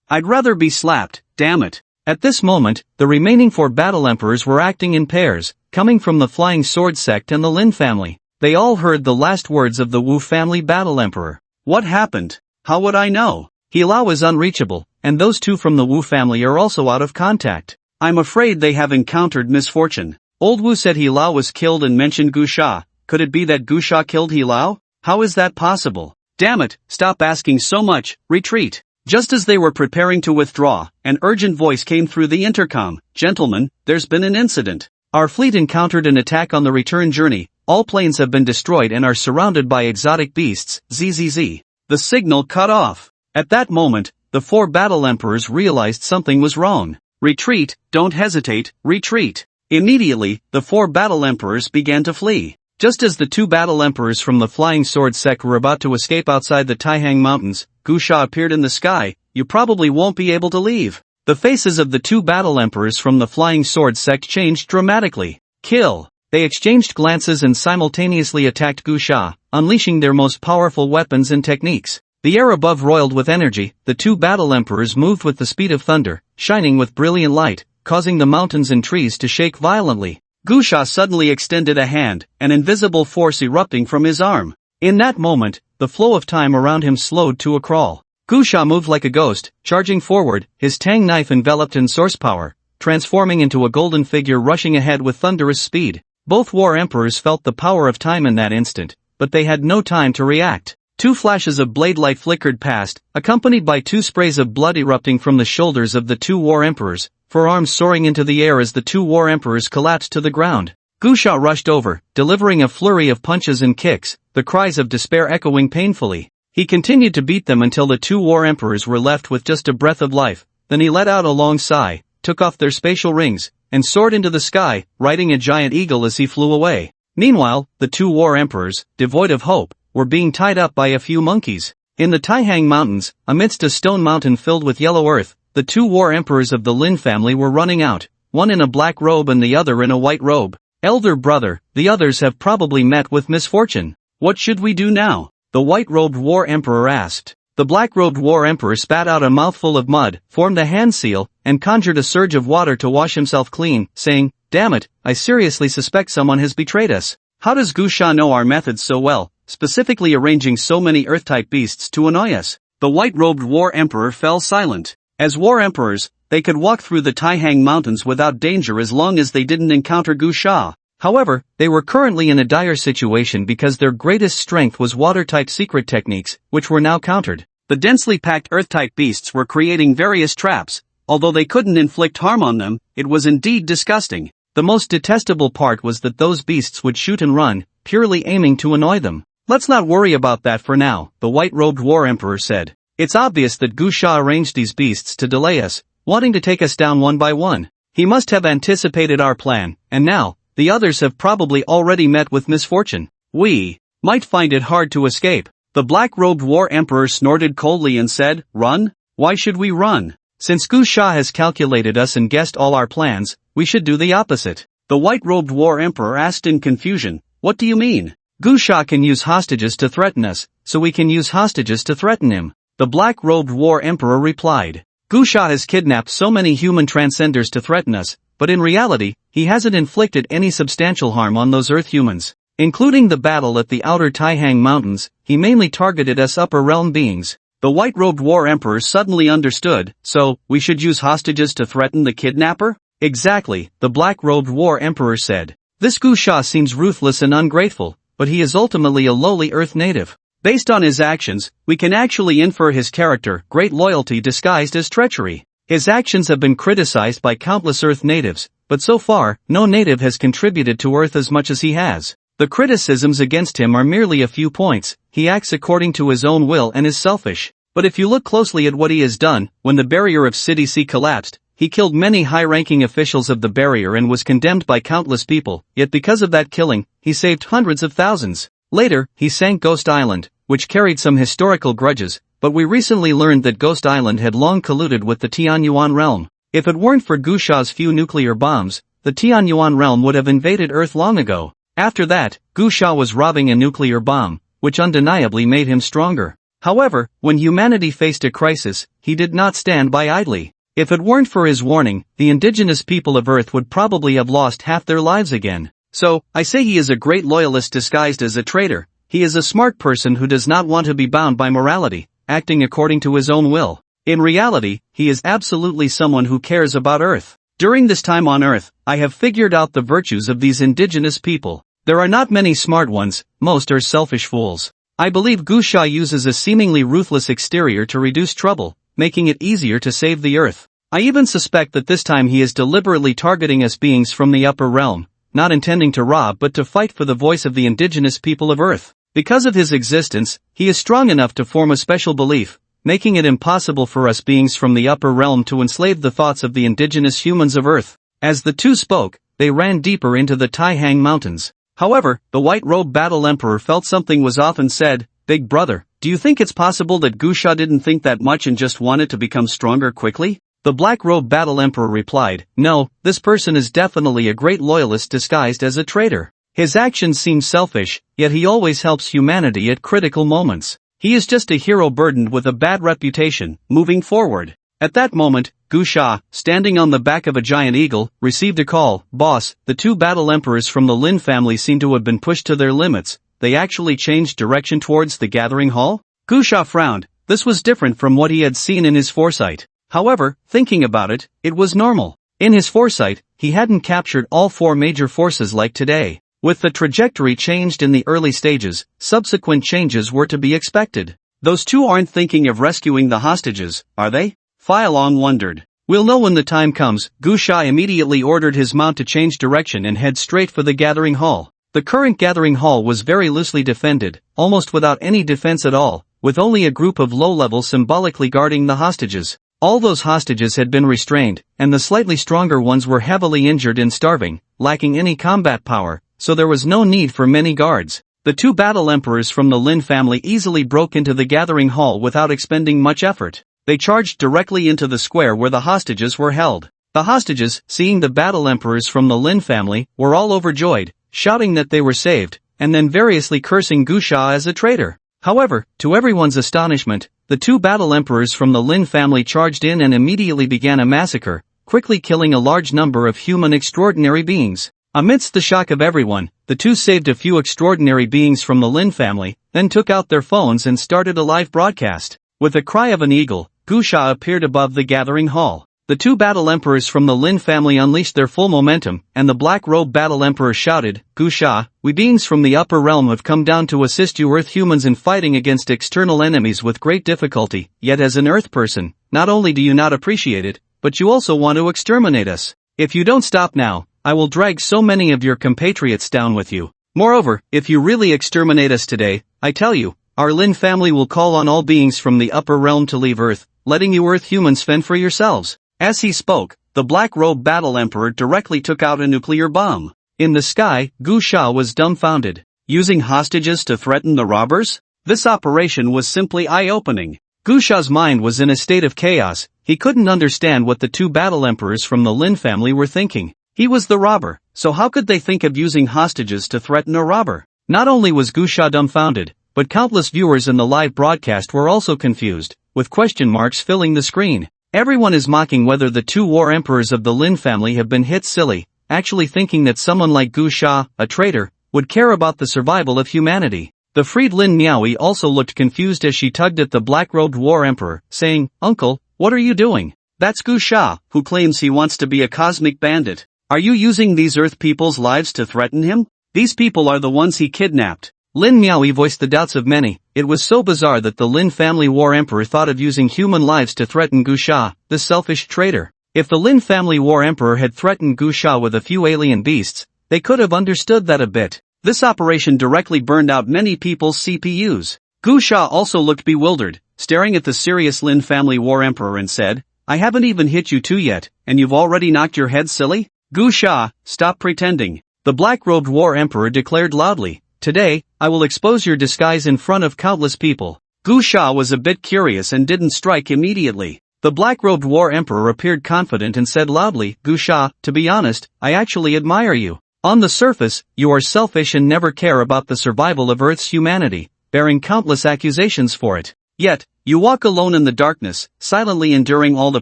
[SPEAKER 1] rather be slapped, damn it. At this moment, the remaining 4 battle emperors were acting in pairs, coming from the Flying Sword sect and the Lin family. They all heard the last words of the Wu family battle emperor. What happened? How would I know? He Lao is unreachable, and those 2 from the Wu family are also out of contact. I'm afraid they have encountered misfortune. Old Wu said He Lao was killed and mentioned Gusha. Could it be that Gusha killed He Lao? How is that possible? Damn it, stop asking so much, retreat. Just as they were preparing to withdraw, an urgent voice came through the intercom. Gentlemen, there's been an incident. Our fleet encountered an attack on the return journey. All planes have been destroyed and are surrounded by exotic beasts, ZZZ. The signal cut off. At that moment, the 4 battle emperors realized something was wrong. Retreat, don't hesitate, retreat. Immediately, the 4 battle emperors began to flee. Just as the 2 battle emperors from the Flying Sword sect were about to escape outside the Taihang Mountains, Gusha appeared in the sky. You probably won't be able to leave. The faces of the 2 battle emperors from the Flying Sword sect changed dramatically. Kill! They exchanged glances and simultaneously attacked Gusha, unleashing their most powerful weapons and techniques. The air above roiled with energy. The 2 battle emperors moved with the speed of thunder, shining with brilliant light, causing the mountains and trees to shake violently. Gusha suddenly extended a hand, an invisible force erupting from his arm. In that moment, the flow of time around him slowed to a crawl. Gusha moved like a ghost, charging forward, his tang knife enveloped in source power, transforming into a golden figure rushing ahead with thunderous speed. Both war emperors felt the power of time in that instant, but they had no time to react. Two flashes of blade light flickered past, accompanied by two sprays of blood erupting from the shoulders of the two war emperors, forearms soaring into the air as the two war emperors collapsed to the ground. Gusha rushed over, delivering a flurry of punches and kicks, the cries of despair echoing painfully. He continued to beat them until the two war emperors were left with just a breath of life, then he let out a long sigh, took off their spatial rings, and soared into the sky, riding a giant eagle as he flew away. Meanwhile, the two war emperors, devoid of hope, were being tied up by a few monkeys. In the Taihang Mountains, amidst a stone mountain filled with yellow earth, the two war emperors of the Lin family were running out, one in a black robe and the other in a white robe. Elder brother, the others have probably met with misfortune. What should we do now? The white-robed war emperor asked. The black-robed war emperor spat out a mouthful of mud, formed a hand seal, and conjured a surge of water to wash himself clean, saying, "Damn it, I seriously suspect someone has betrayed us. How does Gusha know our methods so well, specifically arranging so many earth-type beasts to annoy us?" The white-robed war emperor fell silent. As war emperors, they could walk through the Taihang Mountains without danger as long as they didn't encounter Gusha. However, they were currently in a dire situation because their greatest strength was water-type secret techniques, which were now countered. The densely packed earth-type beasts were creating various traps. Although they couldn't inflict harm on them, it was indeed disgusting. The most detestable part was that those beasts would shoot and run, purely aiming to annoy them. "Let's not worry about that for now," the white-robed war emperor said. "It's obvious that Gusha arranged these beasts to delay us, wanting to take us down one by one. He must have anticipated our plan, and now, the others have probably already met with misfortune. We might find it hard to escape." The black-robed war emperor snorted coldly and said, "Run? Why should we run? Since Gusha has calculated us and guessed all our plans, we should do the opposite." The white-robed war emperor asked in confusion, "What do you mean?" "Gusha can use hostages to threaten us, so we can use hostages to threaten him," the black-robed war emperor replied. "Gusha has kidnapped so many human transcenders to threaten us, but in reality, he hasn't inflicted any substantial harm on those Earth humans. Including the battle at the outer Taihang Mountains, he mainly targeted us upper realm beings." The white-robed war emperor suddenly understood, "So, we should use hostages to threaten the kidnapper?" "Exactly," the black-robed war emperor said. "This Gusha seems ruthless and ungrateful, but he is ultimately a lowly Earth native. Based on his actions, we can actually infer his character, great loyalty disguised as treachery. His actions have been criticized by countless Earth natives, but so far, no native has contributed to Earth as much as he has. The criticisms against him are merely a few points. He acts according to his own will and is selfish. But if you look closely at what he has done, when the barrier of City C collapsed, he killed many high-ranking officials of the barrier and was condemned by countless people, yet because of that killing, he saved hundreds of thousands. Later, he sank Ghost Island, which carried some historical grudges, but we recently learned that Ghost Island had long colluded with the Tianyuan realm. If it weren't for Gusha's few nuclear bombs, the Tianyuan realm would have invaded Earth long ago. After that, Gusha was robbing a nuclear bomb, which undeniably made him stronger. However, when humanity faced a crisis, he did not stand by idly. If it weren't for his warning, the indigenous people of Earth would probably have lost half their lives again. So, I say he is a great loyalist disguised as a traitor. He is a smart person who does not want to be bound by morality, acting according to his own will. In reality, he is absolutely someone who cares about Earth. During this time on Earth, I have figured out the virtues of these indigenous people. There are not many smart ones, most are selfish fools. I believe Gusha uses a seemingly ruthless exterior to reduce trouble, making it easier to save the Earth. I even suspect that this time he is deliberately targeting us beings from the upper realm, not intending to rob but to fight for the voice of the indigenous people of Earth. Because of his existence, he is strong enough to form a special belief, making it impossible for us beings from the upper realm to enslave the thoughts of the indigenous humans of Earth. As the two spoke, they ran deeper into the Taihang Mountains. However, the white-robed battle emperor felt something was off and said, "Big brother, do you think it's possible that Gusha didn't think that much and just wanted to become stronger quickly?" The black-robed battle emperor replied, "No, this person is definitely a great loyalist disguised as a traitor. His actions seem selfish, yet he always helps humanity at critical moments. He is just a hero burdened with a bad reputation, moving forward." At that moment, Gu Sha, standing on the back of a giant eagle, received a call. Boss, the two battle emperors from the Lin family seem to have been pushed to their limits. They actually changed direction towards the gathering hall? Gu Sha frowned. This was different from what he had seen in his foresight. However, thinking about it, it was normal. In his foresight, he hadn't captured all four major forces like today. With the trajectory changed in the early stages, subsequent changes were to be expected. Those two aren't thinking of rescuing the hostages, are they? Fei Long wondered. We'll know when the time comes. Gu Sha immediately ordered his mount to change direction and head straight for the gathering hall. The current gathering hall was very loosely defended, almost without any defense at all, with only a group of low-levels symbolically guarding the hostages. All those hostages had been restrained, and the slightly stronger ones were heavily injured and starving, lacking any combat power, so there was no need for many guards. The two battle emperors from the Lin family easily broke into the gathering hall without expending much effort. They charged directly into the square where the hostages were held. The hostages, seeing the battle emperors from the Lin family, were all overjoyed, shouting that they were saved, and then variously cursing Gu Sha as a traitor. However, to everyone's astonishment, the two battle emperors from the Lin family charged in and immediately began a massacre, quickly killing a large number of human extraordinary beings. Amidst the shock of everyone, the two saved a few extraordinary beings from the Lin family, then took out their phones and started a live broadcast. With a cry of an eagle, Gu Sha appeared above the gathering hall. The two battle emperors from the Lin family unleashed their full momentum, and the black-robed battle emperor shouted, Gu Sha, we beings from the upper realm have come down to assist you Earth humans in fighting against external enemies with great difficulty, yet as an Earth person, not only do you not appreciate it, but you also want to exterminate us. If you don't stop now, I will drag so many of your compatriots down with you. Moreover, if you really exterminate us today, I tell you, our Lin family will call on all beings from the upper realm to leave Earth, letting you Earth humans fend for yourselves. As he spoke, the black-robed battle emperor directly took out a nuclear bomb. In the sky, Gu Sha was dumbfounded. Using hostages to threaten the robbers? This operation was simply eye-opening. Gu Sha's mind was in a state of chaos. He couldn't understand what the two battle emperors from the Lin family were thinking. He was the robber, so how could they think of using hostages to threaten a robber? Not only was Gu Sha dumbfounded, but countless viewers in the live broadcast were also confused, with question marks filling the screen. Everyone is mocking whether the two war emperors of the Lin family have been hit silly, actually thinking that someone like Gu Sha, a traitor, would care about the survival of humanity. The freed Lin Miaoyi also looked confused as she tugged at the black-robed war emperor, saying, Uncle, what are you doing? That's Gu Sha, who claims he wants to be a cosmic bandit. Are you using these Earth people's lives to threaten him? These people are the ones he kidnapped. Lin Miaoyi voiced the doubts of many. It was so bizarre that the Lin family war emperor thought of using human lives to threaten Gu Sha, the selfish traitor. If the Lin family war emperor had threatened Gu Sha with a few alien beasts, they could have understood that a bit. This operation directly burned out many people's CPUs. Gu Sha also looked bewildered, staring at the serious Lin family war emperor and said, I haven't even hit you two yet, and you've already knocked your head silly? Gu Sha, stop pretending. The black-robed war emperor declared loudly, Today, I will expose your disguise in front of countless people. Gu Sha was a bit curious and didn't strike immediately. The black-robed war emperor appeared confident and said loudly, Gu Sha, to be honest, I actually admire you. On the surface, you are selfish and never care about the survival of Earth's humanity, bearing countless accusations for it. Yet, you walk alone in the darkness, silently enduring all the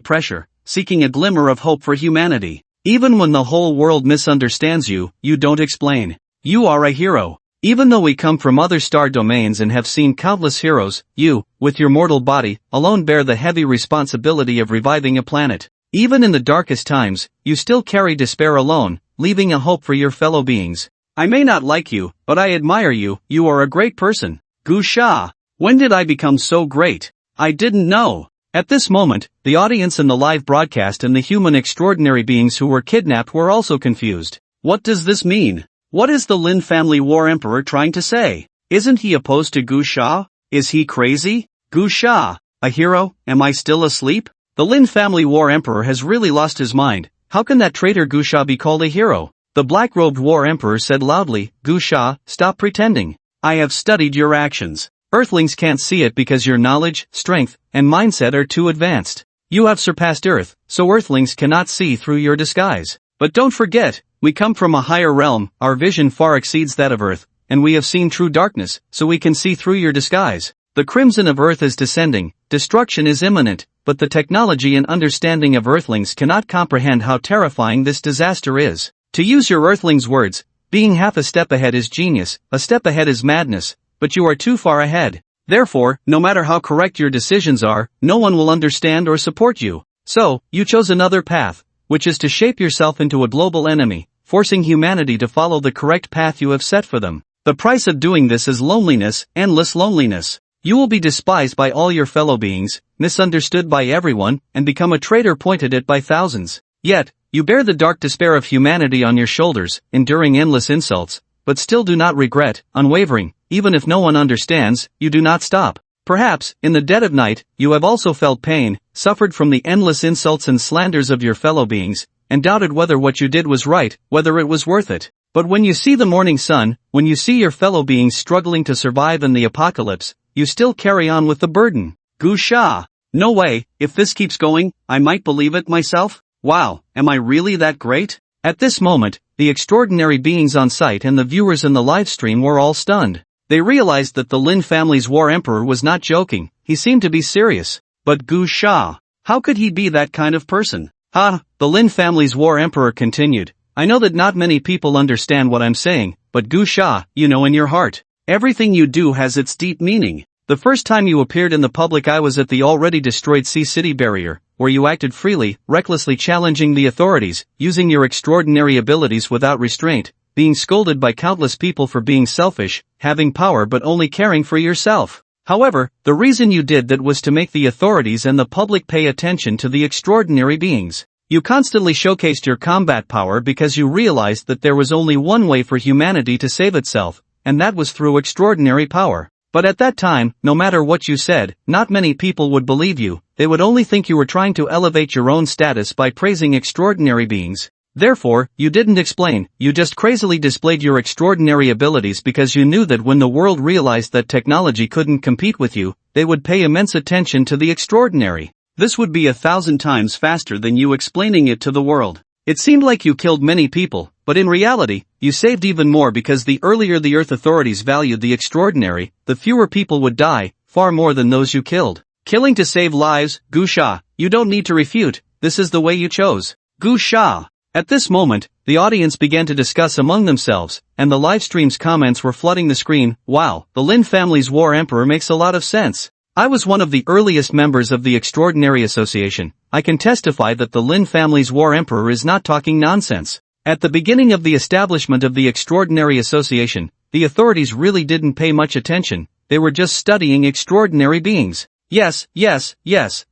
[SPEAKER 1] pressure, seeking a glimmer of hope for humanity. Even when the whole world misunderstands you, you don't explain. You are a hero. Even though we come from other star domains and have seen countless heroes, you, with your mortal body, alone bear the heavy responsibility of reviving a planet. Even in the darkest times, you still carry despair alone, leaving a hope for your fellow beings. I may not like you, but I admire you. You are a great person. Gu Sha. When did I become so great? I didn't know. At this moment, the audience in the live broadcast and the human extraordinary beings who were kidnapped were also confused. What does this mean? What is the Lin family war emperor trying to say? Isn't he opposed to Gu Sha? Is he crazy? Gu Sha, a hero? Am I still asleep? The Lin family war emperor has really lost his mind. How can that traitor Gu Sha be called a hero? The black-robed war emperor said loudly, Gu Sha, stop pretending. I have studied your actions. Earthlings can't see it because your knowledge, strength, and mindset are too advanced. You have surpassed Earth, so Earthlings cannot see through your disguise. But don't forget, we come from a higher realm, our vision far exceeds that of Earth, and we have seen true darkness, so we can see through your disguise. The crimson of Earth is descending, destruction is imminent, but the technology and understanding of Earthlings cannot comprehend how terrifying this disaster is. To use your Earthlings' words, being half a step ahead is genius, a step ahead is madness, but you are too far ahead. Therefore, no matter how correct your decisions are, no one will understand or support you. So, you chose another path, which is to shape yourself into a global enemy, forcing humanity to follow the correct path you have set for them. The price of doing this is loneliness, endless loneliness. You will be despised by all your fellow beings, misunderstood by everyone, and become a traitor pointed at by thousands. Yet, you bear the dark despair of humanity on your shoulders, enduring endless insults, but still do not regret, unwavering, even if no one understands, you do not stop. Perhaps, in the dead of night, you have also felt pain, suffered from the endless insults and slanders of your fellow beings, and doubted whether what you did was right, whether it was worth it. But when you see the morning sun, when you see your fellow beings struggling to survive in the apocalypse, you still carry on with the burden. Gusha! No way, if this keeps going, I might believe it myself? Wow, am I really that great? At this moment, the extraordinary beings on site and the viewers in the live stream were all stunned. They realized that the Lin family's war emperor was not joking, he seemed to be serious. But Gusha! How could he be that kind of person? The Lin family's war emperor continued. I know that not many people understand what I'm saying, but Gusha, you know in your heart. Everything you do has its deep meaning. The first time you appeared in the public eye was at the already destroyed Sea City barrier, where you acted freely, recklessly challenging the authorities, using your extraordinary abilities without restraint, being scolded by countless people for being selfish, having power but only caring for yourself. However, the reason you did that was to make the authorities and the public pay attention to the extraordinary beings. You constantly showcased your combat power because you realized that there was only one way for humanity to save itself, and that was through extraordinary power. But at that time, no matter what you said, not many people would believe you, they would only think you were trying to elevate your own status by praising extraordinary beings. Therefore, you didn't explain, you just crazily displayed your extraordinary abilities because you knew that when the world realized that technology couldn't compete with you, they would pay immense attention to the extraordinary. This would be 1,000 times faster than you explaining it to the world. It seemed like you killed many people, but in reality, you saved even more because the earlier the Earth authorities valued the extraordinary, the fewer people would die, far more than those you killed. Killing to save lives, Gusha, you don't need to refute, this is the way you chose. Gusha! At this moment, the audience began to discuss among themselves, and the livestream's comments were flooding the screen. Wow, the Lin family's war emperor makes a lot of sense. I was one of the earliest members of the Extraordinary Association. I can testify that the Lin family's war emperor is not talking nonsense. At the beginning of the establishment of the Extraordinary Association, the authorities really didn't pay much attention, they were just studying extraordinary beings. Yes,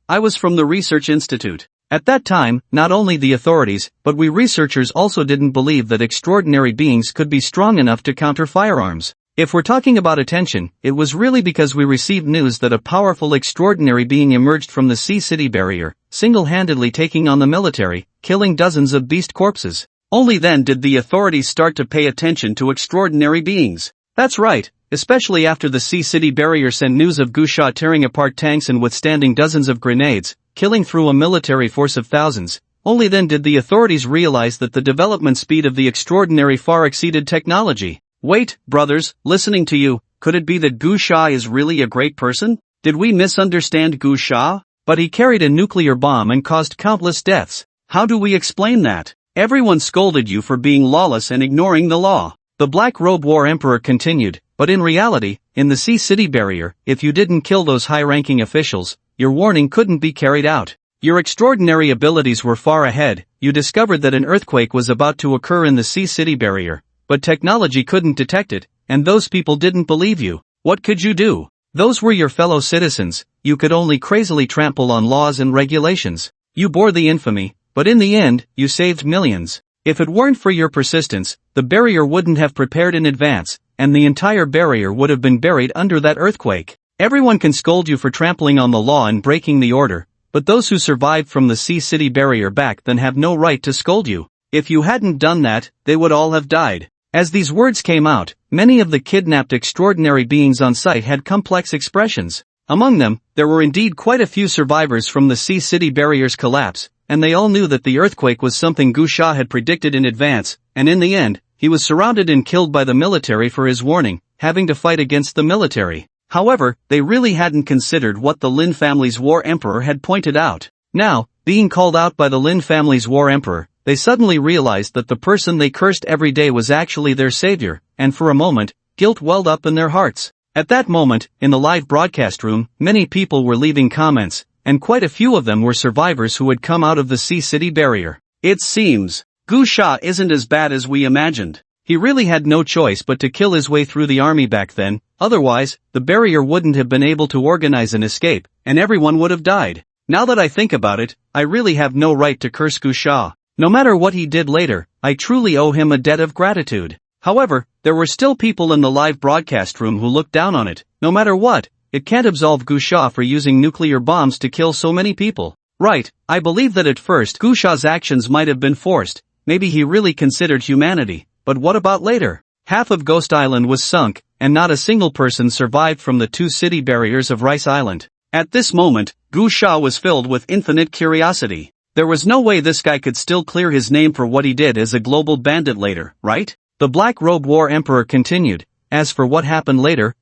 [SPEAKER 1] I was from the Research Institute. At that time, not only the authorities, but we researchers also didn't believe that extraordinary beings could be strong enough to counter firearms. If we're talking about attention, it was really because we received news that a powerful extraordinary being emerged from the Sea City barrier, single-handedly taking on the military, killing dozens of beast corpses. Only then did the authorities start to pay attention to extraordinary beings. That's right, especially after the Sea City barrier sent news of Gusha tearing apart tanks and withstanding dozens of grenades, killing through a military force of thousands. Only then did the authorities realize that the development speed of the extraordinary far exceeded technology. Wait, brothers, listening to you, could it be that Gusha is really a great person? Did we misunderstand Gusha? But he carried a nuclear bomb and caused countless deaths. How do we explain that? Everyone scolded you for being lawless and ignoring the law. The Black Robe War Emperor continued, but in reality, in the Sea City barrier, if you didn't kill those high-ranking officials, your warning couldn't be carried out. Your extraordinary abilities were far ahead. You discovered that an earthquake was about to occur in the Sea City barrier. But technology couldn't detect it, and those people didn't believe you. What could you do? Those were your fellow citizens, you could only crazily trample on laws and regulations. You bore the infamy, but in the end, you saved millions. If it weren't for your persistence, the barrier wouldn't have prepared in advance, and the entire barrier would have been buried under that earthquake. Everyone can scold you for trampling on the law and breaking the order, but those who survived from the Sea City barrier back then have no right to scold you. If you hadn't done that, they would all have died. As these words came out, many of the kidnapped extraordinary beings on site had complex expressions. Among them, there were indeed quite a few survivors from the Sea City barrier's collapse, and they all knew that the earthquake was something Gusha had predicted in advance, and in the end, he was surrounded and killed by the military for his warning, having to fight against the military. However, they really hadn't considered what the Lin family's war emperor had pointed out. Now, being called out by the Lin family's war emperor, they suddenly realized that the person they cursed every day was actually their savior, and for a moment, guilt welled up in their hearts. At that moment, in the live broadcast room, many people were leaving comments, and quite a few of them were survivors who had come out of the Sea City barrier. It seems, Gu Sha isn't as bad as we imagined. He really had no choice but to kill his way through the army back then, otherwise, the barrier wouldn't have been able to organize an escape, and everyone would have died. Now that I think about it, I really have no right to curse Gu Sha. No matter what he did later, I truly owe him a debt of gratitude. However, there were still people in the live broadcast room who looked down on it. No matter what, it can't absolve Gu Sha for using nuclear bombs to kill so many people. Right, I believe that at first Gu Sha's actions might have been forced, maybe he really considered humanity, but what about later? Half of Ghost Island was sunk, and not a single person survived from the 2 city barriers of Rice Island. At this moment, Gu Sha was filled with infinite curiosity. There was no way this guy could still clear his name for what he did as a global bandit later, right? The Black Robe War Emperor continued. As for what happened later,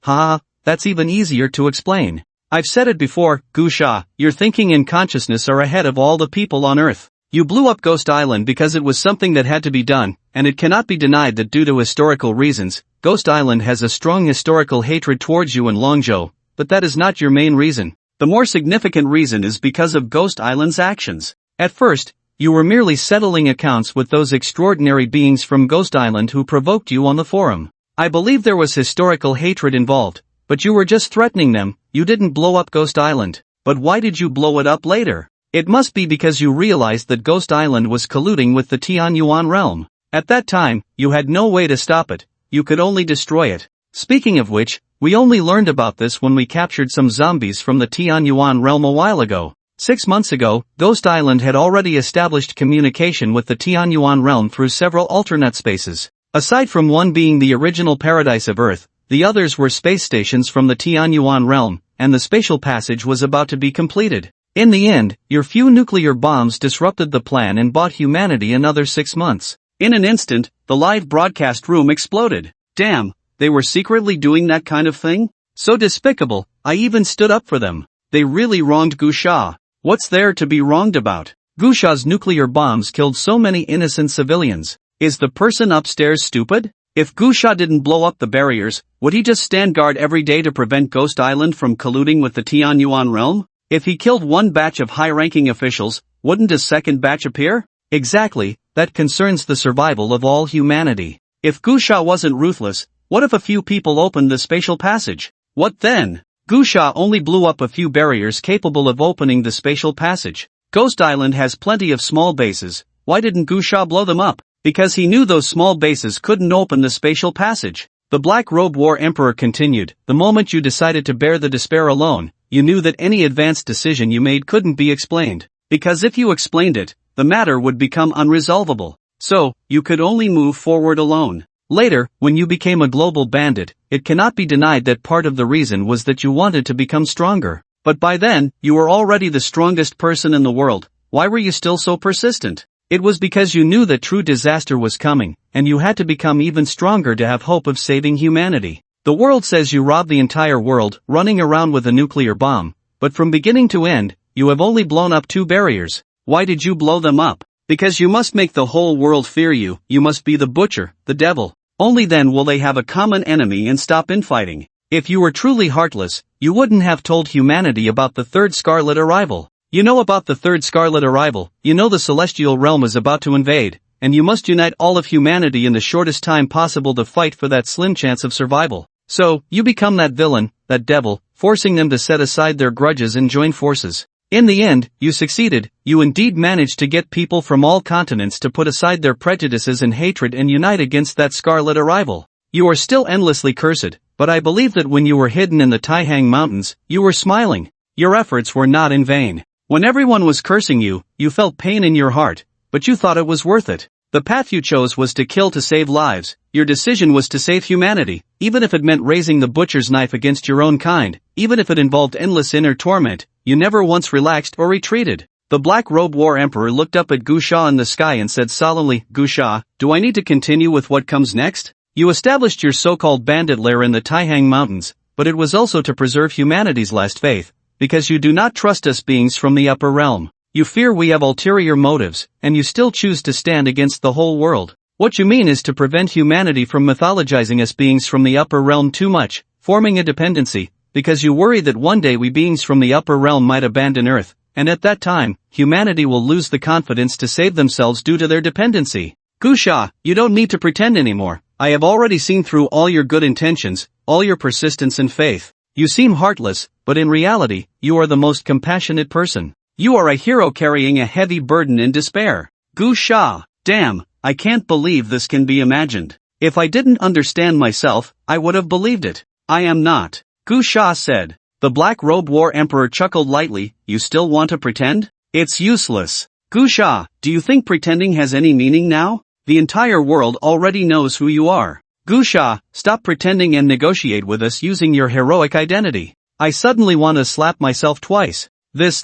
[SPEAKER 1] that's even easier to explain. I've said it before, Gu Sha, your thinking and consciousness are ahead of all the people on Earth. You blew up Ghost Island because it was something that had to be done, and it cannot be denied that due to historical reasons, Ghost Island has a strong historical hatred towards you and Longzhou, but that is not your main reason. The more significant reason is because of Ghost Island's actions. At first, you were merely settling accounts with those extraordinary beings from Ghost Island who provoked you on the forum. I believe there was historical hatred involved, but you were just threatening them, you didn't blow up Ghost Island. But why did you blow it up later? It must be because you realized that Ghost Island was colluding with the Tianyuan realm. At that time, you had no way to stop it, you could only destroy it. Speaking of which, we only learned about this when we captured some zombies from the Tianyuan realm a while ago. 6 months ago, Ghost Island had already established communication with the Tianyuan realm through several alternate spaces. Aside from one being the original paradise of Earth, the others were space stations from the Tianyuan realm, and the spatial passage was about to be completed. In the end, your few nuclear bombs disrupted the plan and bought humanity another 6 months. In an instant, the live broadcast room exploded. Damn, they were secretly doing that kind of thing? So despicable, I even stood up for them. They really wronged Gu Sha. What's there to be wronged about? Gu Sha's nuclear bombs killed so many innocent civilians. Is the person upstairs stupid? If Gu Sha didn't blow up the barriers, would he just stand guard every day to prevent Ghost Island from colluding with the Tianyuan realm? If he killed one batch of high-ranking officials, wouldn't a second batch appear? Exactly, that concerns the survival of all humanity. If Gu Sha wasn't ruthless, what if a few people opened the spatial passage? What then? Gu Sha only blew up a few barriers capable of opening the spatial passage. Ghost Island has plenty of small bases, why didn't Gu Sha blow them up? Because he knew those small bases couldn't open the spatial passage. The Black Robe War Emperor continued, the moment you decided to bear the despair alone, you knew that any advanced decision you made couldn't be explained. Because if you explained it, the matter would become unresolvable. So, you could only move forward alone. Later, when you became a global bandit, it cannot be denied that part of the reason was that you wanted to become stronger. But by then, you were already the strongest person in the world. Why were you still so persistent? It was because you knew that true disaster was coming, and you had to become even stronger to have hope of saving humanity. The world says you robbed the entire world, running around with a nuclear bomb, but from beginning to end, you have only blown up 2 barriers. Why did you blow them up? Because you must make the whole world fear you, you must be the butcher, the devil. Only then will they have a common enemy and stop infighting. If you were truly heartless, you wouldn't have told humanity about the 3rd Scarlet Arrival. You know about the 3rd Scarlet Arrival, you know the celestial realm is about to invade, and you must unite all of humanity in the shortest time possible to fight for that slim chance of survival. So, you become that villain, that devil, forcing them to set aside their grudges and join forces. In the end, you succeeded, you indeed managed to get people from all continents to put aside their prejudices and hatred and unite against that Scarlet Arrival. You are still endlessly cursed, but I believe that when you were hidden in the Taihang Mountains, you were smiling. Your efforts were not in vain. When everyone was cursing you, you felt pain in your heart, but you thought it was worth it. The path you chose was to kill to save lives. Your decision was to save humanity, even if it meant raising the butcher's knife against your own kind, even if it involved endless inner torment, you never once relaxed or retreated. The Black Robe War Emperor looked up at Gu Sha in the sky and said solemnly, Gu Sha, do I need to continue with what comes next? You established your so-called bandit lair in the Taihang Mountains, but it was also to preserve humanity's last faith, because you do not trust us beings from the upper realm. You fear we have ulterior motives, and you still choose to stand against the whole world. What you mean is to prevent humanity from mythologizing us beings from the upper realm too much, forming a dependency, because you worry that one day we beings from the upper realm might abandon Earth, and at that time, humanity will lose the confidence to save themselves due to their dependency. Gusha, you don't need to pretend anymore. I have already seen through all your good intentions, all your persistence and faith. You seem heartless, but in reality, you are the most compassionate person. You are a hero carrying a heavy burden in despair. Gusha, damn, I can't believe this can be imagined. If I didn't understand myself, I would have believed it. I am not. Gusha said. The black-robed war emperor chuckled lightly. You still want to pretend? It's useless. Gusha, do you think pretending has any meaning now? The entire world already knows who you are. Gusha, stop pretending and negotiate with us using your heroic identity. I suddenly want to slap myself twice. This.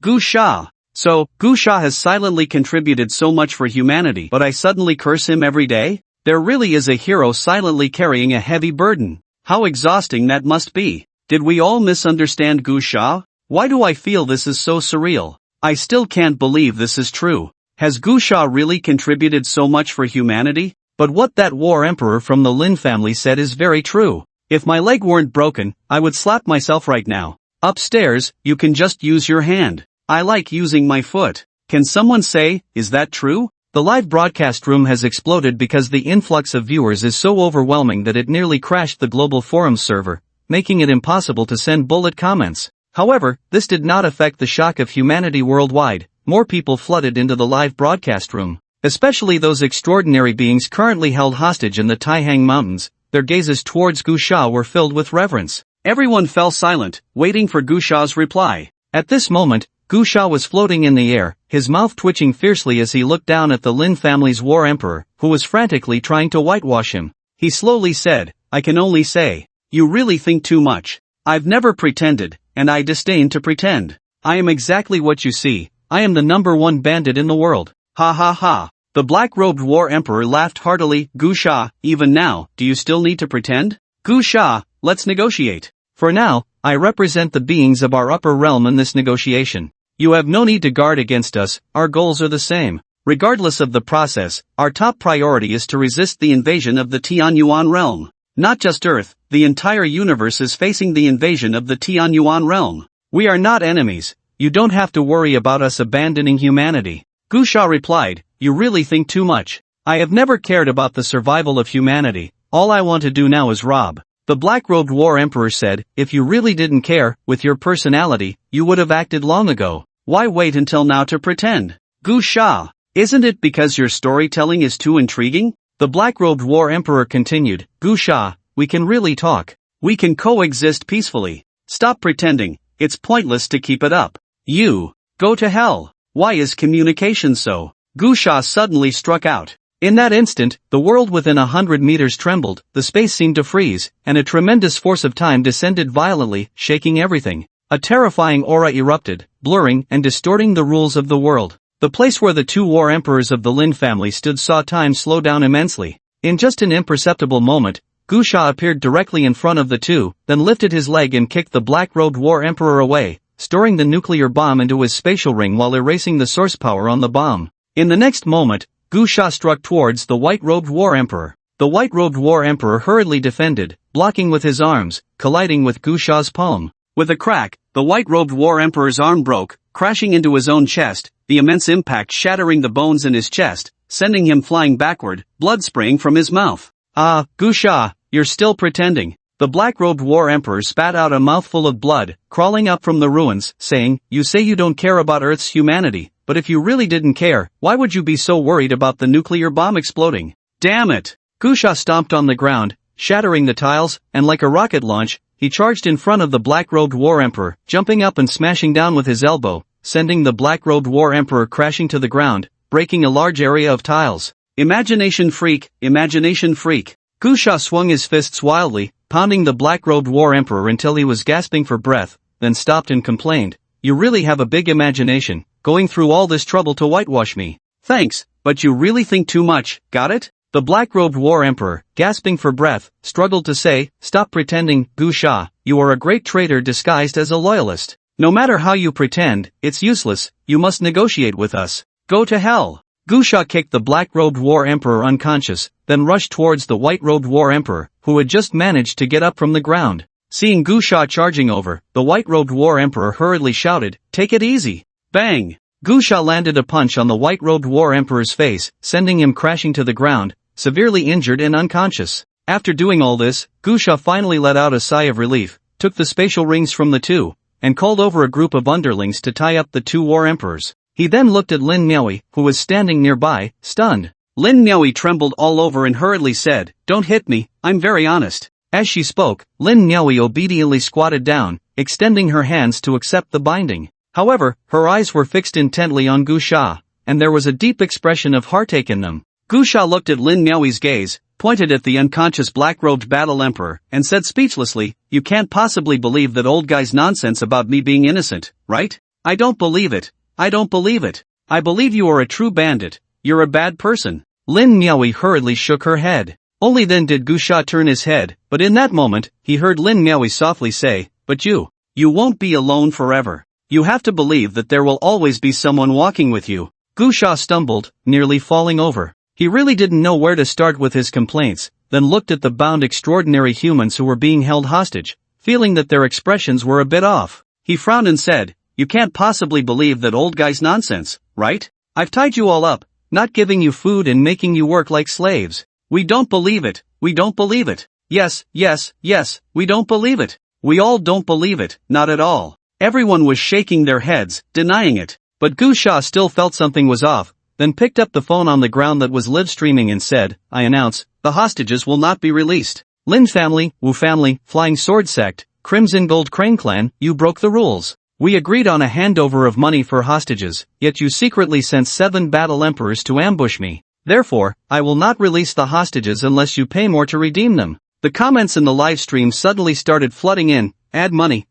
[SPEAKER 1] Gusha. So, Gusha has silently contributed so much for humanity, but I suddenly curse him every day? There really is a hero silently carrying a heavy burden. How exhausting that must be. Did we all misunderstand Gusha? Why do I feel this is so surreal? I still can't believe this is true. Has Gusha really contributed so much for humanity? But what that war emperor from the Lin family said is very true. If my leg weren't broken, I would slap myself right now. Upstairs, you can just use your hand. I like using my foot. Can someone say, is that true? The live broadcast room has exploded because the influx of viewers is so overwhelming that it nearly crashed the global forums server, making it impossible to send bullet comments. However, this did not affect the shock of humanity worldwide. More people flooded into the live broadcast room, especially those extraordinary beings currently held hostage in the Taihang Mountains. Their gazes towards Gusha were filled with reverence. Everyone fell silent, waiting for Gusha's reply. At this moment, Gusha was floating in the air, his mouth twitching fiercely as he looked down at the Lin family's war emperor, who was frantically trying to whitewash him. He slowly said, I can only say, you really think too much. I've never pretended, and I disdain to pretend. I am exactly what you see. I am the #1 bandit in the world. Ha ha ha. The black-robed war emperor laughed heartily. Gusha, even now, do you still need to pretend? Gusha, let's negotiate. For now, I represent the beings of our upper realm in this negotiation. You have no need to guard against us, our goals are the same. Regardless of the process, our top priority is to resist the invasion of the Tianyuan realm. Not just Earth, the entire universe is facing the invasion of the Tianyuan realm. We are not enemies. You don't have to worry about us abandoning humanity. Gusha replied, you really think too much. I have never cared about the survival of humanity. All I want to do now is rob. The black-robed war emperor said, if you really didn't care, with your personality, you would have acted long ago. Why wait until now to pretend? Gusha, isn't it because your storytelling is too intriguing? The black-robed war emperor continued, Gusha, we can really talk. We can coexist peacefully. Stop pretending, it's pointless to keep it up. You, go to hell. Why is communication so? Gusha suddenly struck out. In that instant, the world within 100 meters trembled, the space seemed to freeze, and a tremendous force of time descended violently, shaking everything. A terrifying aura erupted, blurring and distorting the rules of the world. The place where the two war emperors of the Lin family stood saw time slow down immensely. In just an imperceptible moment, Gusha appeared directly in front of the two, then lifted his leg and kicked the black-robed war emperor away, storing the nuclear bomb into his spatial ring while erasing the source power on the bomb. In the next moment, Gusha struck towards the white-robed war emperor. The white-robed war emperor hurriedly defended, blocking with his arms, colliding with Gusha's palm. With a crack, the white-robed war emperor's arm broke, crashing into his own chest, the immense impact shattering the bones in his chest, sending him flying backward, blood spraying from his mouth. Ah, Gusha, you're still pretending. The black-robed war emperor spat out a mouthful of blood, crawling up from the ruins, saying, you say you don't care about Earth's humanity, but if you really didn't care, why would you be so worried about the nuclear bomb exploding? Damn it! Gusha stomped on the ground, shattering the tiles, and like a rocket launch, he charged in front of the black-robed war emperor, jumping up and smashing down with his elbow, sending the black-robed war emperor crashing to the ground, breaking a large area of tiles. Imagination freak, imagination freak. Gusha swung his fists wildly, pounding the black-robed war emperor until he was gasping for breath, then stopped and complained, you really have a big imagination, going through all this trouble to whitewash me. Thanks, but you really think too much, got it? The black-robed war emperor, gasping for breath, struggled to say, "Stop pretending, Gu Sha, you are a great traitor disguised as a loyalist. No matter how you pretend, it's useless, you must negotiate with us. Go to hell." Gu Sha kicked the black-robed war emperor unconscious, then rushed towards the white-robed war emperor, who had just managed to get up from the ground. Seeing Gu Sha charging over, the white-robed war emperor hurriedly shouted, "Take it easy." Bang! Gu Sha landed a punch on the white-robed war emperor's face, sending him crashing to the ground, severely injured and unconscious. After doing all this, Gu Sha finally let out a sigh of relief, took the spatial rings from the two, and called over a group of underlings to tie up the two war emperors. He then looked at Lin Miaoi, who was standing nearby, stunned. Lin Miaoi trembled all over and hurriedly said, "Don't hit me, I'm very honest." As she spoke, Lin Miaoi obediently squatted down, extending her hands to accept the binding. However, her eyes were fixed intently on Gu Sha, and there was a deep expression of heartache in them. Gu Sha looked at Lin Miaoi's gaze, pointed at the unconscious black-robed battle emperor, and said speechlessly, "You can't possibly believe that old guy's nonsense about me being innocent, right? I don't believe it. I don't believe it. I believe you are a true bandit. You're a bad person." Lin Miaoi hurriedly shook her head. Only then did Gu Sha turn his head, but in that moment, he heard Lin Miaoi softly say, "But you won't be alone forever. You have to believe that there will always be someone walking with you." Gu Sha stumbled, nearly falling over. He really didn't know where to start with his complaints, then looked at the bound extraordinary humans who were being held hostage, feeling that their expressions were a bit off. He frowned and said, "You can't possibly believe that old guy's nonsense, right? I've tied you all up, not giving you food and making you work like slaves. We don't believe it, we don't believe it. Yes, yes, yes, we don't believe it. We all don't believe it, not at all." Everyone was shaking their heads, denying it. But Gu Sha still felt something was off, then picked up the phone on the ground that was live streaming and said, "I announce, the hostages will not be released. Lin family, Wu family, Flying Sword sect, Crimson Gold Crane clan, you broke the rules. We agreed on a handover of money for hostages, yet you secretly sent 7 battle emperors to ambush me. Therefore, I will not release the hostages unless you pay more to redeem them." The comments in the live stream suddenly started flooding in, add money,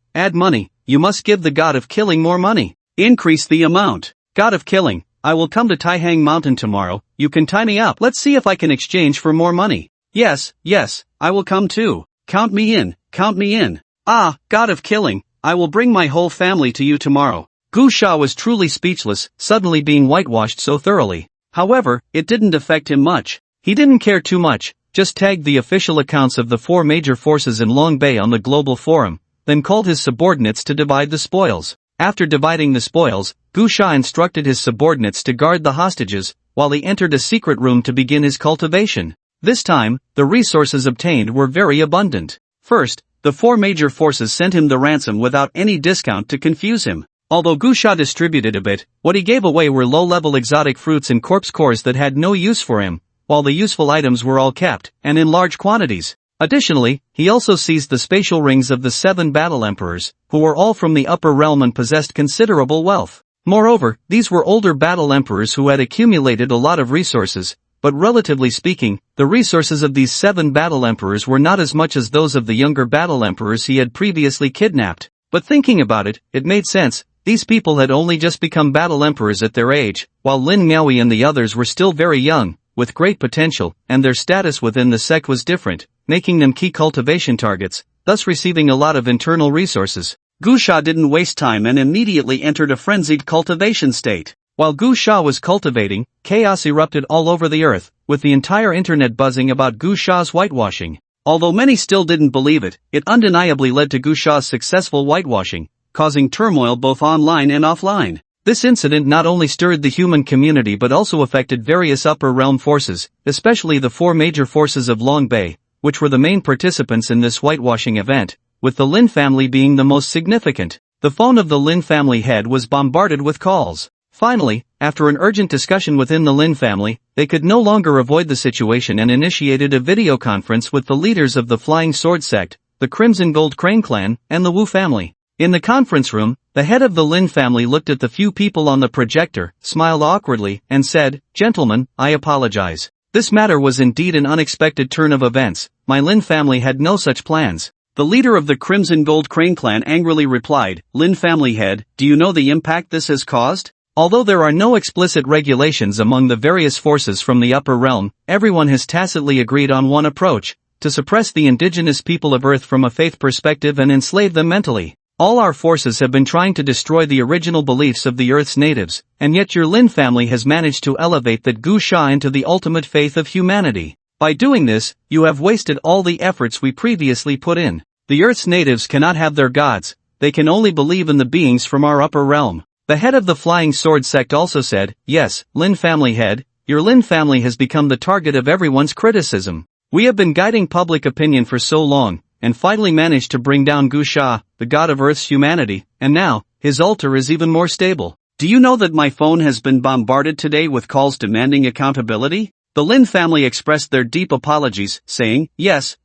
[SPEAKER 1] you must give the god of killing more money. Increase the amount. God of killing, I will come to Taihang Mountain tomorrow, you can tie me up. Let's see if I can exchange for more money. Yes, I will come too. Count me in, count me in. Ah, god of killing, I will bring my whole family to you tomorrow. Gu Sha was truly speechless, suddenly being whitewashed so thoroughly. However, it didn't affect him much. He didn't care too much, just tagged the official accounts of the 4 major forces in Long Bay on the global forum, then called his subordinates to divide the spoils. After dividing the spoils, Gu Sha instructed his subordinates to guard the hostages, while he entered a secret room to begin his cultivation. This time, the resources obtained were very abundant. First, the 4 major forces sent him the ransom without any discount to confuse him. Although Gu Sha distributed a bit, what he gave away were low-level exotic fruits and corpse cores that had no use for him, while the useful items were all kept, and in large quantities. Additionally, he also seized the spatial rings of the 7 battle emperors, who were all from the upper realm and possessed considerable wealth. Moreover, these were older battle emperors who had accumulated a lot of resources, but relatively speaking, the resources of these 7 battle emperors were not as much as those of the younger battle emperors he had previously kidnapped. But thinking about it, it made sense. These people had only just become battle emperors at their age, while Lin Miaoi and the others were still very young, with great potential, and their status within the sect was different, making them key cultivation targets, thus receiving a lot of internal resources. Gu Sha didn't waste time and immediately entered a frenzied cultivation state. While Gu Sha was cultivating, chaos erupted all over the earth, with the entire internet buzzing about Gu Sha's whitewashing. Although many still didn't believe it, it undeniably led to Gu Sha's successful whitewashing, causing turmoil both online and offline. This incident not only stirred the human community but also affected various upper realm forces, especially the 4 major forces of Long Bay, which were the main participants in this whitewashing event, with the Lin family being the most significant. The phone of the Lin family head was bombarded with calls. Finally, after an urgent discussion within the Lin family, they could no longer avoid the situation and initiated a video conference with the leaders of the Flying Sword sect, the Crimson Gold Crane clan, and the Wu family. In the conference room, the head of the Lin family looked at the few people on the projector, smiled awkwardly, and said, "Gentlemen, I apologize. This matter was indeed an unexpected turn of events. My Lin family had no such plans." The leader of the Crimson Gold Crane clan angrily replied, "Lin family head, do you know the impact this has caused? Although there are no explicit regulations among the various forces from the upper realm, everyone has tacitly agreed on one approach: to suppress the indigenous people of Earth from a faith perspective and enslave them mentally. All our forces have been trying to destroy the original beliefs of the Earth's natives, and yet your Lin family has managed to elevate that Gu Sha into the ultimate faith of humanity. By doing this, you have wasted all the efforts we previously put in. The Earth's natives cannot have their gods, they can only believe in the beings from our upper realm. The head of the Flying Sword sect also said, "Yes, Lin family head, your Lin family has become the target of everyone's criticism. We have been guiding public opinion for so long, and finally managed to bring down Gu Sha, the god of Earth's humanity, and now, his altar is even more stable. Do you know that my phone has been bombarded today with calls demanding accountability?" The Lin family expressed their deep apologies, saying, "Yes,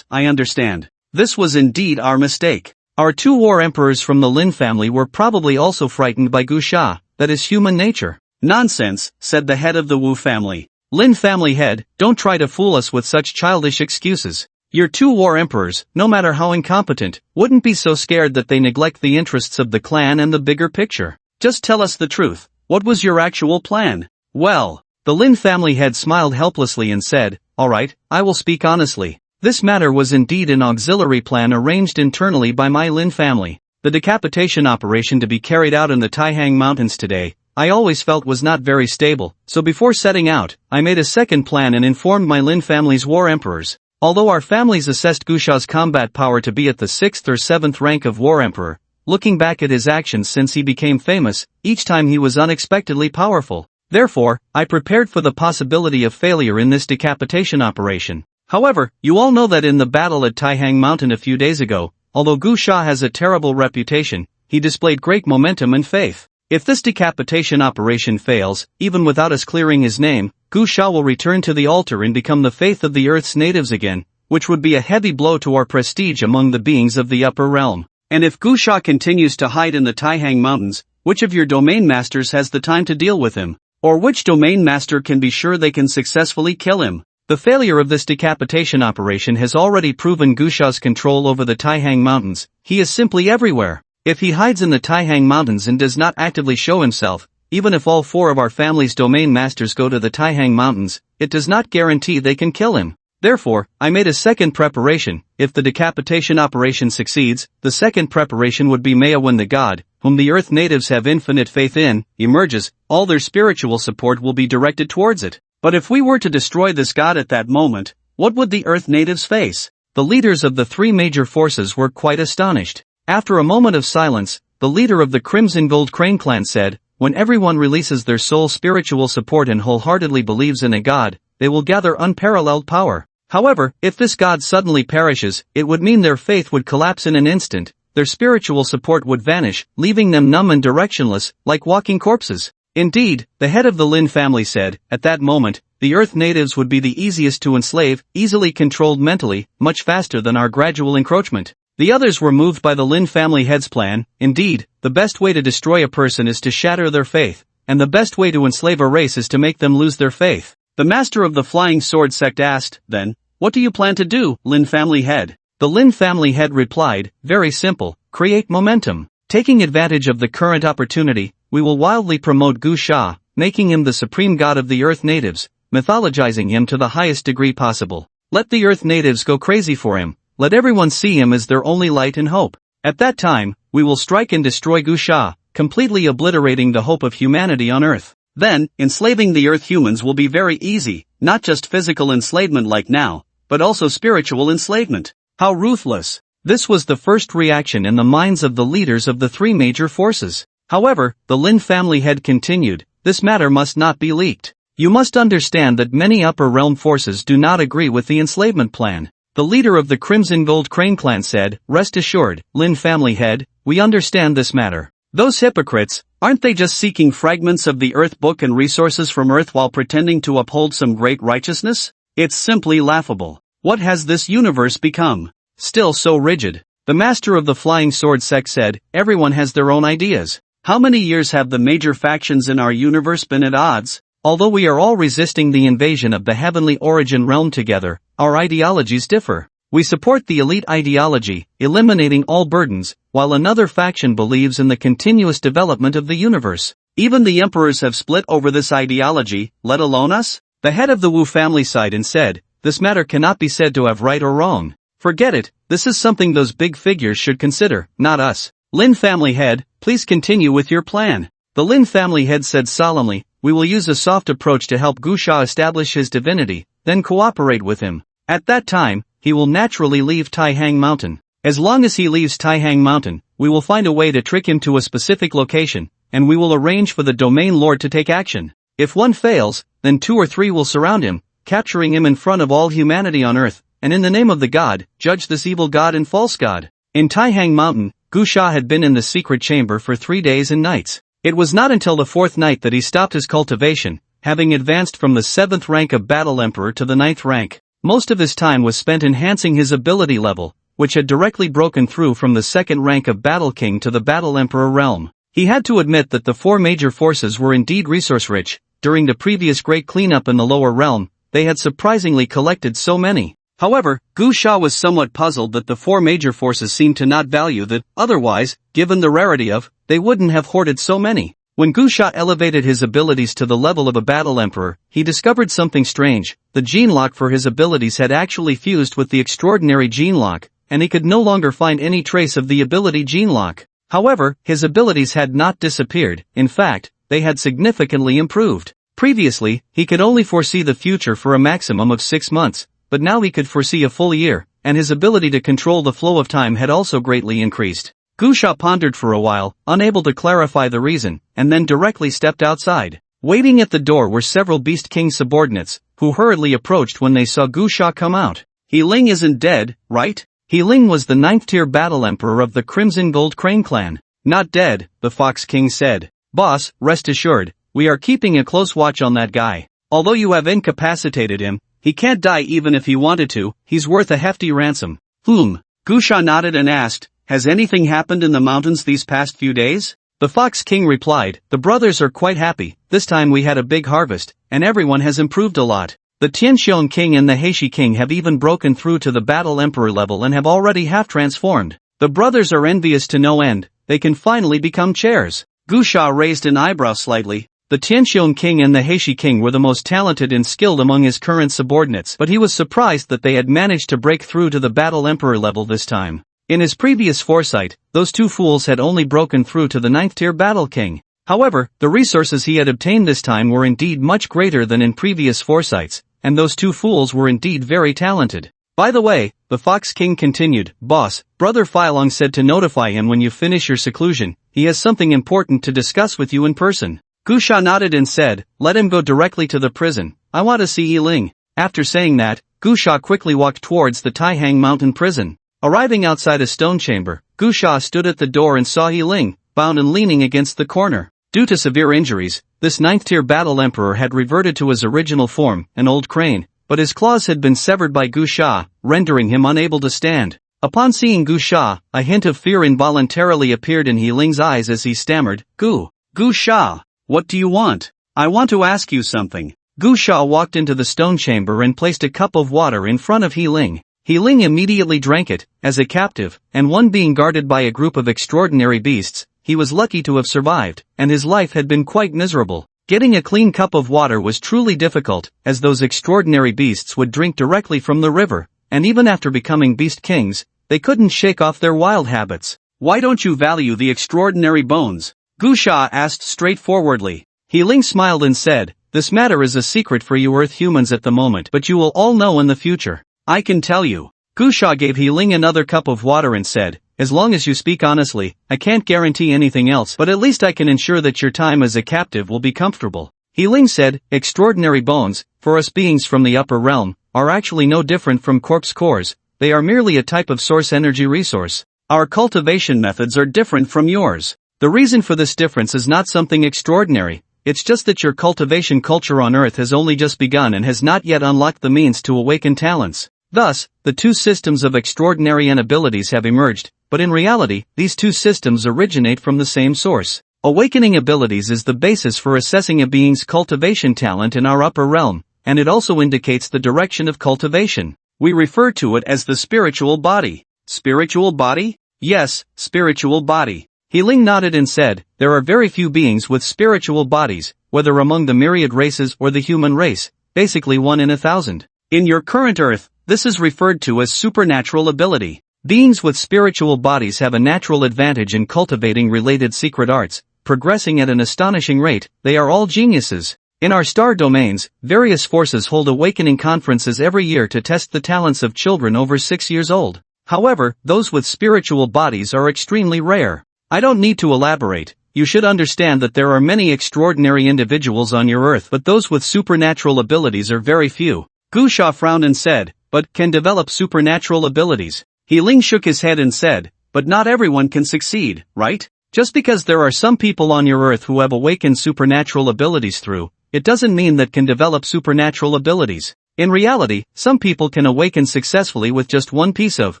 [SPEAKER 1] I understand. This was indeed our mistake. Our two war emperors from the Lin family were probably also frightened by Gu Sha, that is human nature." "Nonsense," said the head of the Wu family. "Lin family head, don't try to fool us with such childish excuses. Your two war emperors, no matter how incompetent, wouldn't be so scared that they neglect the interests of the clan and the bigger picture. Just tell us the truth. What was your actual plan?" "Well," the Lin family head smiled helplessly and said, "All right, I will speak honestly. This matter was indeed an auxiliary plan arranged internally by my Lin family. The decapitation operation to be carried out in the Taihang Mountains today, I always felt was not very stable, so before setting out, I made a second plan and informed my Lin family's war emperors. Although our families assessed Gu Sha's combat power to be at the 6th or 7th rank of war emperor, looking back at his actions since he became famous, each time he was unexpectedly powerful. Therefore, I prepared for the possibility of failure in this decapitation operation. However, you all know that in the battle at Taihang Mountain a few days ago, although Gu Sha has a terrible reputation, he displayed great momentum and faith. If this decapitation operation fails, even without us clearing his name, Gu Sha will return to the altar and become the faith of the Earth's natives again, which would be a heavy blow to our prestige among the beings of the upper realm. And if Gu Sha continues to hide in the Taihang Mountains, which of your domain masters has the time to deal with him? Or which domain master can be sure they can successfully kill him? The failure of this decapitation operation has already proven Gu Sha's control over the Taihang Mountains. He is simply everywhere. If he hides in the Taihang Mountains and does not actively show himself, even if all 4 of our family's domain masters go to the Taihang Mountains, it does not guarantee they can kill him. Therefore, I made a second preparation. If the decapitation operation succeeds, the second preparation would be Maya when the god, whom the Earth natives have infinite faith in, emerges. All their spiritual support will be directed towards it. But if we were to destroy this god at that moment, what would the Earth natives face? The leaders of the 3 major forces were quite astonished. After a moment of silence, the leader of the Crimson Gold Crane clan said, "When everyone releases their soul spiritual support and wholeheartedly believes in a god, they will gather unparalleled power. However, if this god suddenly perishes, it would mean their faith would collapse in an instant, their spiritual support would vanish, leaving them numb and directionless, like walking corpses." Indeed, the head of the Lin family said, at that moment, the Earth natives would be the easiest to enslave, easily controlled mentally, much faster than our gradual encroachment. The others were moved by the Lin family head's plan. Indeed, the best way to destroy a person is to shatter their faith, and the best way to enslave a race is to make them lose their faith. The master of the Flying Sword sect asked, "Then, what do you plan to do, Lin family head?" The Lin family head replied, "Very simple, create momentum. Taking advantage of the current opportunity, we will wildly promote Gu Sha, making him the supreme god of the Earth natives, mythologizing him to the highest degree possible. Let the Earth natives go crazy for him. Let everyone see him as their only light and hope. At that time, we will strike and destroy Gu Sha, completely obliterating the hope of humanity on Earth. Then, enslaving the Earth humans will be very easy, not just physical enslavement like now, but also spiritual enslavement." How ruthless! This was the first reaction in the minds of the leaders of the 3 major forces. However, the Lin family head continued, "This matter must not be leaked. You must understand that many upper realm forces do not agree with the enslavement plan." The leader of the Crimson Gold Crane clan said, "Rest assured, Lin family head, we understand this matter. Those hypocrites, aren't they just seeking fragments of the Earth book and resources from Earth while pretending to uphold some great righteousness? It's simply laughable. What has this universe become? Still so rigid." The master of the Flying Sword sect said, "Everyone has their own ideas. How many years have the major factions in our universe been at odds? Although we are all resisting the invasion of the heavenly origin realm together, our ideologies differ. We support the elite ideology, eliminating all burdens, while another faction believes in the continuous development of the universe. Even the emperors have split over this ideology, let alone us? The head of the Wu family sighed and said, this matter cannot be said to have right or wrong. Forget it, this is something those big figures should consider, not us. Lin family head, please continue with your plan. The Lin family head said solemnly, we will use a soft approach to help Gu Sha establish his divinity, then cooperate with him. At that time, he will naturally leave Taihang Mountain. As long as he leaves Taihang Mountain, we will find a way to trick him to a specific location, and we will arrange for the domain lord to take action. If one fails, then 2 or 3 will surround him, capturing him in front of all humanity on earth, and in the name of the god, judge this evil god and false god. In Taihang Mountain, Gu Sha had been in the secret chamber for 3 days and nights. It was not until the 4th night that he stopped his cultivation, having advanced from the 7th rank of Battle Emperor to the 9th rank. Most of his time was spent enhancing his ability level, which had directly broken through from the 2nd rank of Battle King to the Battle Emperor realm. He had to admit that the 4 major forces were indeed resource-rich. During the previous great cleanup in the lower realm, they had surprisingly collected so many. However, Gu Sha was somewhat puzzled that the 4 major forces seemed to not value that, otherwise, given the rarity of, they wouldn't have hoarded so many. When Gu Sha elevated his abilities to the level of a battle emperor, he discovered something strange. The gene lock for his abilities had actually fused with the extraordinary gene lock, and he could no longer find any trace of the ability gene lock. However, his abilities had not disappeared. In fact, they had significantly improved. Previously, he could only foresee the future for a maximum of 6 months, but now he could foresee a full year, and his ability to control the flow of time had also greatly increased. Gu Sha pondered for a while, unable to clarify the reason, and then directly stepped outside. Waiting at the door were several Beast King subordinates, who hurriedly approached when they saw Gu Sha come out. He Ling isn't dead, right? He Ling was the 9th tier battle emperor of the Crimson Gold Crane clan. Not dead, the Fox King said. Boss, rest assured, we are keeping a close watch on that guy. Although you have incapacitated him, he can't die even if he wanted to, he's worth a hefty ransom. Gu Sha nodded and asked, has anything happened in the mountains these past few days? The Fox King replied, the brothers are quite happy, this time we had a big harvest, and everyone has improved a lot. The Tianxiong King and the Heishi King have even broken through to the Battle Emperor level and have already half transformed. The brothers are envious to no end, they can finally become chairs. Gu Sha raised an eyebrow slightly. The Tianxiong King and the Heishi King were the most talented and skilled among his current subordinates, but he was surprised that they had managed to break through to the Battle Emperor level this time. In his previous foresight, those 2 fools had only broken through to the 9th tier Battle King. However, the resources he had obtained this time were indeed much greater than in previous foresights, and those 2 fools were indeed very talented. By the way, the Fox King continued, boss, Brother Filong said to notify him when you finish your seclusion, he has something important to discuss with you in person. Gu Sha nodded and said, let him go directly to the prison, I want to see Yi Ling. After saying that, Gu Sha quickly walked towards the Taihang Mountain prison. Arriving outside a stone chamber, Gu Sha stood at the door and saw Yi Ling, bound and leaning against the corner. Due to severe injuries, this 9th tier battle emperor had reverted to his original form, an old crane, but his claws had been severed by Gu Sha, rendering him unable to stand. Upon seeing Gu Sha, a hint of fear involuntarily appeared in Yi Ling's eyes as he stammered, Gu Sha, what do you want? I want to ask you something. Gu Sha walked into the stone chamber and placed a cup of water in front of Yi Ling. Yi Ling immediately drank it. As a captive, and one being guarded by a group of extraordinary beasts, he was lucky to have survived, and his life had been quite miserable. Getting a clean cup of water was truly difficult, as those extraordinary beasts would drink directly from the river, and even after becoming beast kings, they couldn't shake off their wild habits. Why don't you value the extraordinary bones? Gu Sha asked straightforwardly. Yi Ling smiled and said, this matter is a secret for you Earth humans at the moment, but you will all know in the future. I can tell you. Gu Sha gave Yi Ling another cup of water and said, as long as you speak honestly, I can't guarantee anything else, but at least I can ensure that your time as a captive will be comfortable. Yi Ling said, extraordinary bones, for us beings from the upper realm, are actually no different from corpse cores, they are merely a type of source energy resource. Our cultivation methods are different from yours. The reason for this difference is not something extraordinary, it's just that your cultivation culture on Earth has only just begun and has not yet unlocked the means to awaken talents. Thus, the 2 systems of extraordinary abilities have emerged, but in reality, these 2 systems originate from the same source. Awakening abilities is the basis for assessing a being's cultivation talent in our upper realm, and it also indicates the direction of cultivation. We refer to it as the spiritual body. Spiritual body? Yes, spiritual body. He Ling nodded and said, there are very few beings with spiritual bodies, whether among the myriad races or the human race, basically 1 in 1,000. In your current Earth, this is referred to as supernatural ability. Beings with spiritual bodies have a natural advantage in cultivating related secret arts, progressing at an astonishing rate. They are all geniuses. In our star domains, various forces hold awakening conferences every year to test the talents of children over 6 years old. However, those with spiritual bodies are extremely rare. I don't need to elaborate. You should understand that there are many extraordinary individuals on your Earth, but those with supernatural abilities are very few. Gu Sha frowned and said, but can develop supernatural abilities. He Ling shook his head and said, but not everyone can succeed, right? Just because there are some people on your Earth who have awakened supernatural abilities through, it doesn't mean that can develop supernatural abilities. In reality, some people can awaken successfully with just one piece of,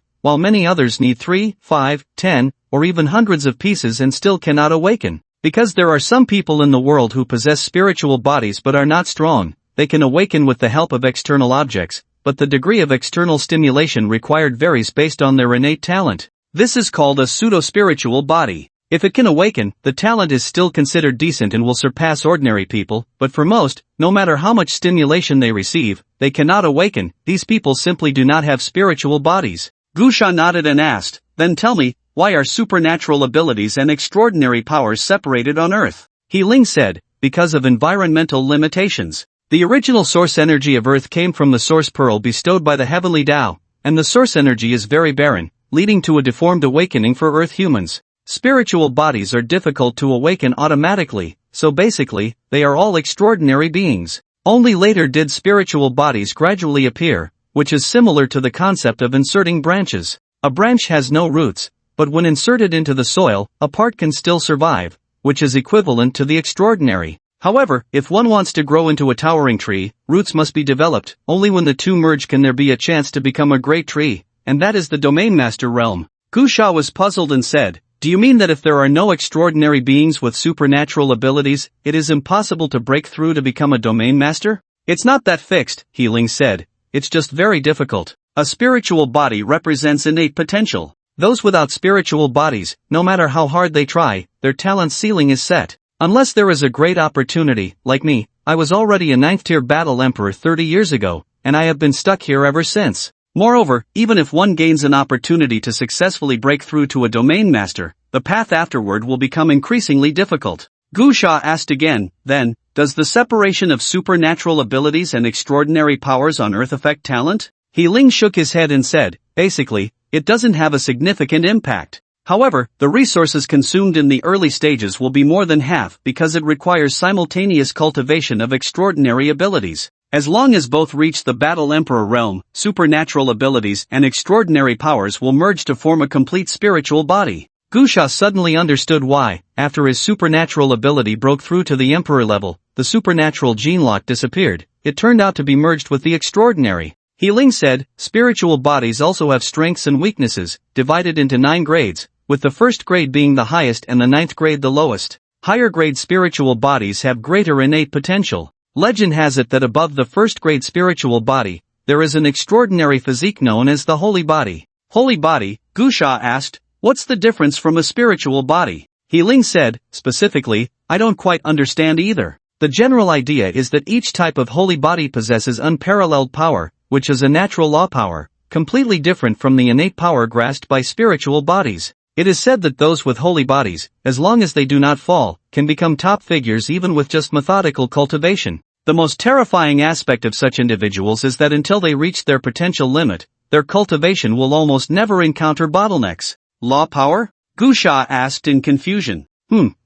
[SPEAKER 1] while many others need 3, 5, 10, or even hundreds of pieces and still cannot awaken. Because there are some people in the world who possess spiritual bodies but are not strong, they can awaken with the help of external objects, but the degree of external stimulation required varies based on their innate talent. This is called a pseudo-spiritual body. If it can awaken, the talent is still considered decent and will surpass ordinary people, but for most, no matter how much stimulation they receive, they cannot awaken. These people simply do not have spiritual bodies. Gu Sha nodded and asked, then tell me, why are supernatural abilities and extraordinary powers separated on Earth? He Ling said, because of environmental limitations. The original source energy of Earth came from the source pearl bestowed by the heavenly Tao, and the source energy is very barren, leading to a deformed awakening for Earth humans. Spiritual bodies are difficult to awaken automatically, so basically, they are all extraordinary beings. Only later did spiritual bodies gradually appear, which is similar to the concept of inserting branches. A branch has no roots, but when inserted into the soil, a part can still survive, which is equivalent to the extraordinary. However, if one wants to grow into a towering tree, roots must be developed. Only when the two merge can there be a chance to become a great tree, and that is the Domain Master realm. Gu Sha was puzzled and said, do you mean that if there are no extraordinary beings with supernatural abilities, it is impossible to break through to become a Domain Master? It's not that fixed, He Ling said. It's just very difficult. A spiritual body represents innate potential. Those without spiritual bodies, no matter how hard they try, their talent ceiling is set. Unless there is a great opportunity, like me, I was already a 9th-tier battle emperor 30 years ago, and I have been stuck here ever since. Moreover, even if one gains an opportunity to successfully break through to a domain master, the path afterward will become increasingly difficult. Gu Sha asked again, then, does the separation of supernatural abilities and extraordinary powers on Earth affect talent? He Ling shook his head and said, basically, it doesn't have a significant impact. However, the resources consumed in the early stages will be more than half because it requires simultaneous cultivation of extraordinary abilities. As long as both reach the Battle Emperor realm, supernatural abilities and extraordinary powers will merge to form a complete spiritual body. Gu Sha suddenly understood why, after his supernatural ability broke through to the Emperor level, the supernatural gene lock disappeared. It turned out to be merged with the extraordinary. He Ling said, spiritual bodies also have strengths and weaknesses, divided into 9 grades. With the first grade being the highest and the 9th grade the lowest. Higher grade spiritual bodies have greater innate potential. Legend has it that above the first grade spiritual body, there is an extraordinary physique known as the holy body. Holy body? Gu Sha asked, what's the difference from a spiritual body? He Ling said, specifically, I don't quite understand either. The general idea is that each type of holy body possesses unparalleled power, which is a natural law power, completely different from the innate power grasped by spiritual bodies. It is said that those with holy bodies, as long as they do not fall, can become top figures even with just methodical cultivation. The most terrifying aspect of such individuals is that until they reach their potential limit, their cultivation will almost never encounter bottlenecks. Law power? Gu Sha asked in confusion.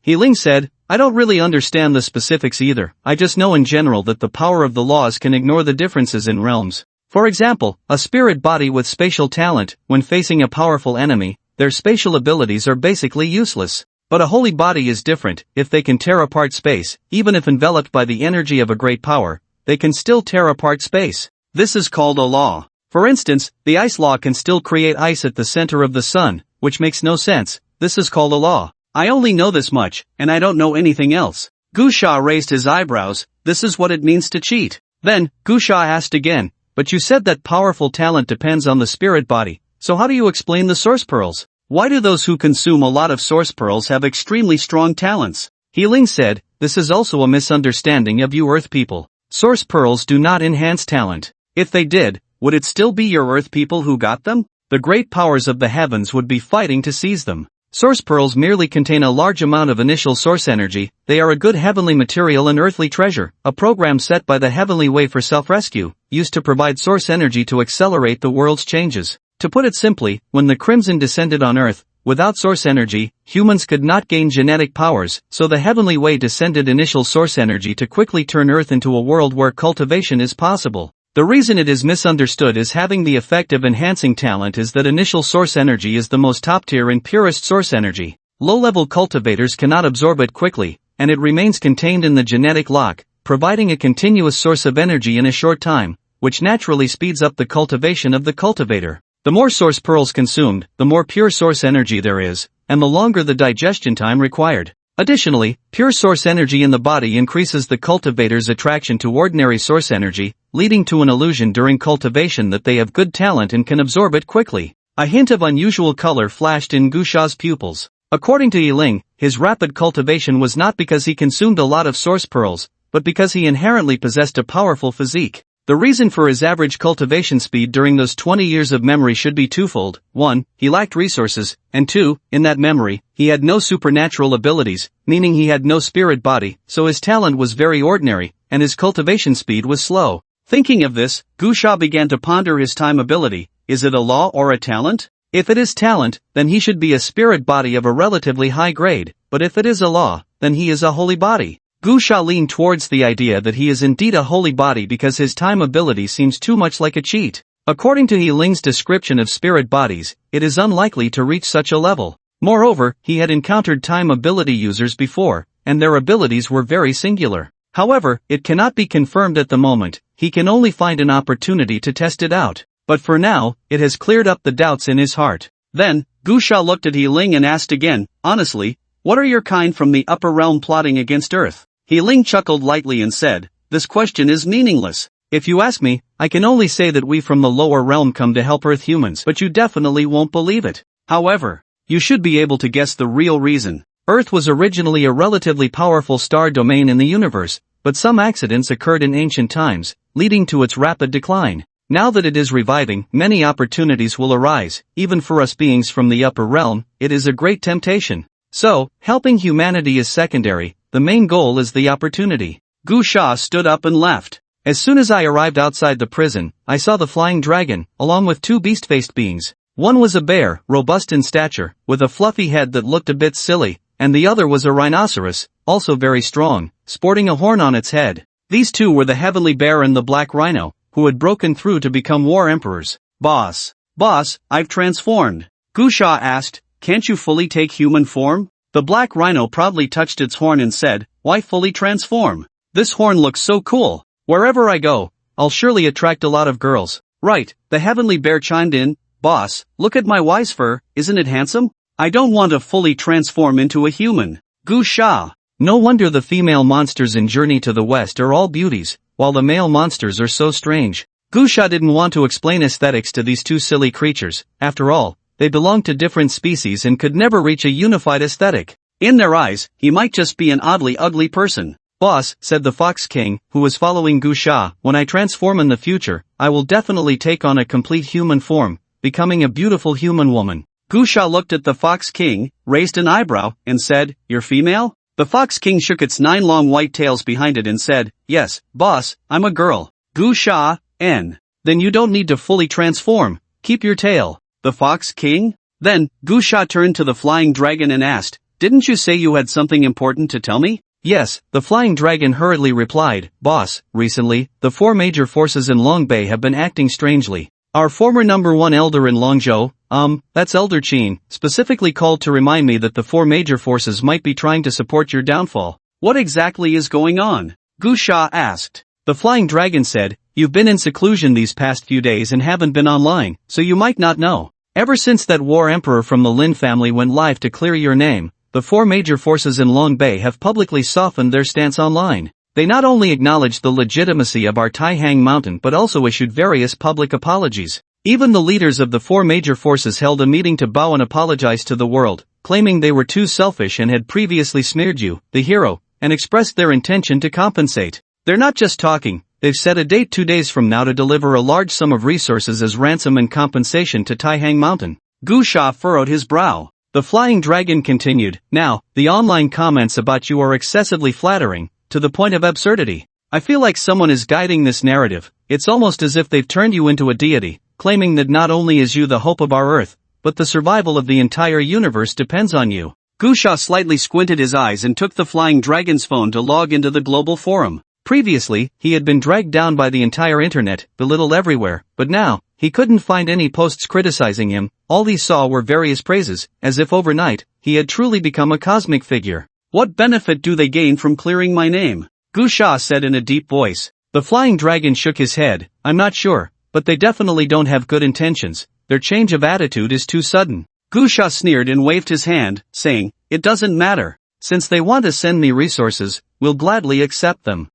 [SPEAKER 1] He Ling said, I don't really understand the specifics either. I just know in general that the power of the laws can ignore the differences in realms. For example, a spirit body with spatial talent, when facing a powerful enemy, their spatial abilities are basically useless. But a holy body is different. If they can tear apart space, even if enveloped by the energy of a great power, they can still tear apart space. This is called a law. For instance, the ice law can still create ice at the center of the sun, which makes no sense. This is called a law. I only know this much, and I don't know anything else. Gu Sha raised his eyebrows. This is what it means to cheat. Then, Gu Sha asked again, but you said that powerful talent depends on the spirit body, so how do you explain the source pearls? Why do those who consume a lot of source pearls have extremely strong talents? Healing said, this is also a misunderstanding of you Earth people. Source pearls do not enhance talent. If they did, would it still be your Earth people who got them? The great powers of the heavens would be fighting to seize them. Source pearls merely contain a large amount of initial source energy. They are a good heavenly material and earthly treasure, a program set by the heavenly way for self-rescue, used to provide source energy to accelerate the world's changes. To put it simply, when the Crimson descended on Earth, without source energy, humans could not gain genetic powers, so the heavenly way descended initial source energy to quickly turn Earth into a world where cultivation is possible. The reason it is misunderstood as having the effect of enhancing talent is that initial source energy is the most top-tier and purest source energy. Low-level cultivators cannot absorb it quickly, and it remains contained in the genetic lock, providing a continuous source of energy in a short time, which naturally speeds up the cultivation of the cultivator. The more source pearls consumed, the more pure source energy there is, and the longer the digestion time required. Additionally, pure source energy in the body increases the cultivator's attraction to ordinary source energy, leading to an illusion during cultivation that they have good talent and can absorb it quickly. A hint of unusual color flashed in Gusha's pupils. According to Yiling, his rapid cultivation was not because he consumed a lot of source pearls, but because he inherently possessed a powerful physique. The reason for his average cultivation speed during those 20 years of memory should be twofold. 1, he lacked resources, and 2, in that memory, he had no supernatural abilities, meaning he had no spirit body, so his talent was very ordinary, and his cultivation speed was slow. Thinking of this, Gusha began to ponder his time ability. Is it a law or a talent? If it is talent, then he should be a spirit body of a relatively high grade, but if it is a law, then he is a holy body. Gusha leaned towards the idea that he is indeed a holy body because his time ability seems too much like a cheat. According to Yiling's description of spirit bodies, it is unlikely to reach such a level. Moreover, he had encountered time ability users before, and their abilities were very singular. However, it cannot be confirmed at the moment. He can only find an opportunity to test it out. But for now, it has cleared up the doubts in his heart. Then, Gusha looked at Yiling and asked again, honestly, what are your kind from the upper realm plotting against Earth? Yiling chuckled lightly and said, this question is meaningless. If you ask me, I can only say that we from the lower realm come to help Earth humans, but you definitely won't believe it. However, you should be able to guess the real reason. Earth was originally a relatively powerful star domain in the universe, but some accidents occurred in ancient times, leading to its rapid decline. Now that it is reviving, many opportunities will arise. Even for us beings from the upper realm, it is a great temptation. So, helping humanity is secondary, the main goal is the opportunity. Gusha stood up and left. As soon as I arrived outside the prison, I saw the flying dragon, along with two beast-faced beings. One was a bear, robust in stature, with a fluffy head that looked a bit silly, and the other was a rhinoceros, also very strong, sporting a horn on its head. These two were the heavenly bear and the black rhino, who had broken through to become war emperors. Boss, I've transformed. Gusha asked, can't you fully take human form? The black rhino proudly touched its horn and said, why fully transform? This horn looks so cool. Wherever I go, I'll surely attract a lot of girls. Right, the heavenly bear chimed in, boss, look at my wise fur, isn't it handsome? I don't want to fully transform into a human. Gusha. No wonder the female monsters in Journey to the West are all beauties, while the male monsters are so strange. Gusha didn't want to explain aesthetics to these two silly creatures. After all, they belonged to different species and could never reach a unified aesthetic. In their eyes, he might just be an oddly ugly person. Boss, said the Fox King, who was following Gusha, when I transform in the future, I will definitely take on a complete human form, becoming a beautiful human woman. Gusha looked at the Fox King, raised an eyebrow, and said, you're female? The Fox King shook its 9 long white tails behind it and said, yes, boss, I'm a girl. Gusha, Then you don't need to fully transform, keep your tail. The Fox King? Then, Gusha turned to the flying dragon and asked, didn't you say you had something important to tell me? Yes, the flying dragon hurriedly replied, boss, recently, the 4 major forces in Longbei have been acting strangely. Our former number 1 elder in Longzhou, that's Elder Qin, specifically called to remind me that the 4 major forces might be trying to support your downfall. What exactly is going on? Gusha asked. The flying dragon said, you've been in seclusion these past few days and haven't been online, so you might not know. Ever since that war emperor from the Lin family went live to clear your name, the 4 major forces in Longbei have publicly softened their stance online. They not only acknowledged the legitimacy of our Taihang mountain but also issued various public apologies. Even the leaders of the four major forces held a meeting to bow and apologize to the world, claiming they were too selfish and had previously smeared you, the hero, and expressed their intention to compensate. They're not just talking, they've set a date 2 days from now to deliver a large sum of resources as ransom and compensation to Taihang Mountain. Gu Sha furrowed his brow. The flying dragon continued, now, the online comments about you are excessively flattering, to the point of absurdity. I feel like someone is guiding this narrative, it's almost as if they've turned you into a deity, claiming that not only is you the hope of our Earth, but the survival of the entire universe depends on you. Gu Sha slightly squinted his eyes and took the flying dragon's phone to log into the global forum. Previously, he had been dragged down by the entire internet, belittled everywhere, but now, he couldn't find any posts criticizing him, all he saw were various praises, as if overnight, he had truly become a cosmic figure. What benefit do they gain from clearing my name? Gu Sha said in a deep voice. The flying dragon shook his head, I'm not sure, but they definitely don't have good intentions, their change of attitude is too sudden. Gu Sha sneered and waved his hand, saying, it doesn't matter. Since they want to send me resources, we'll gladly accept them.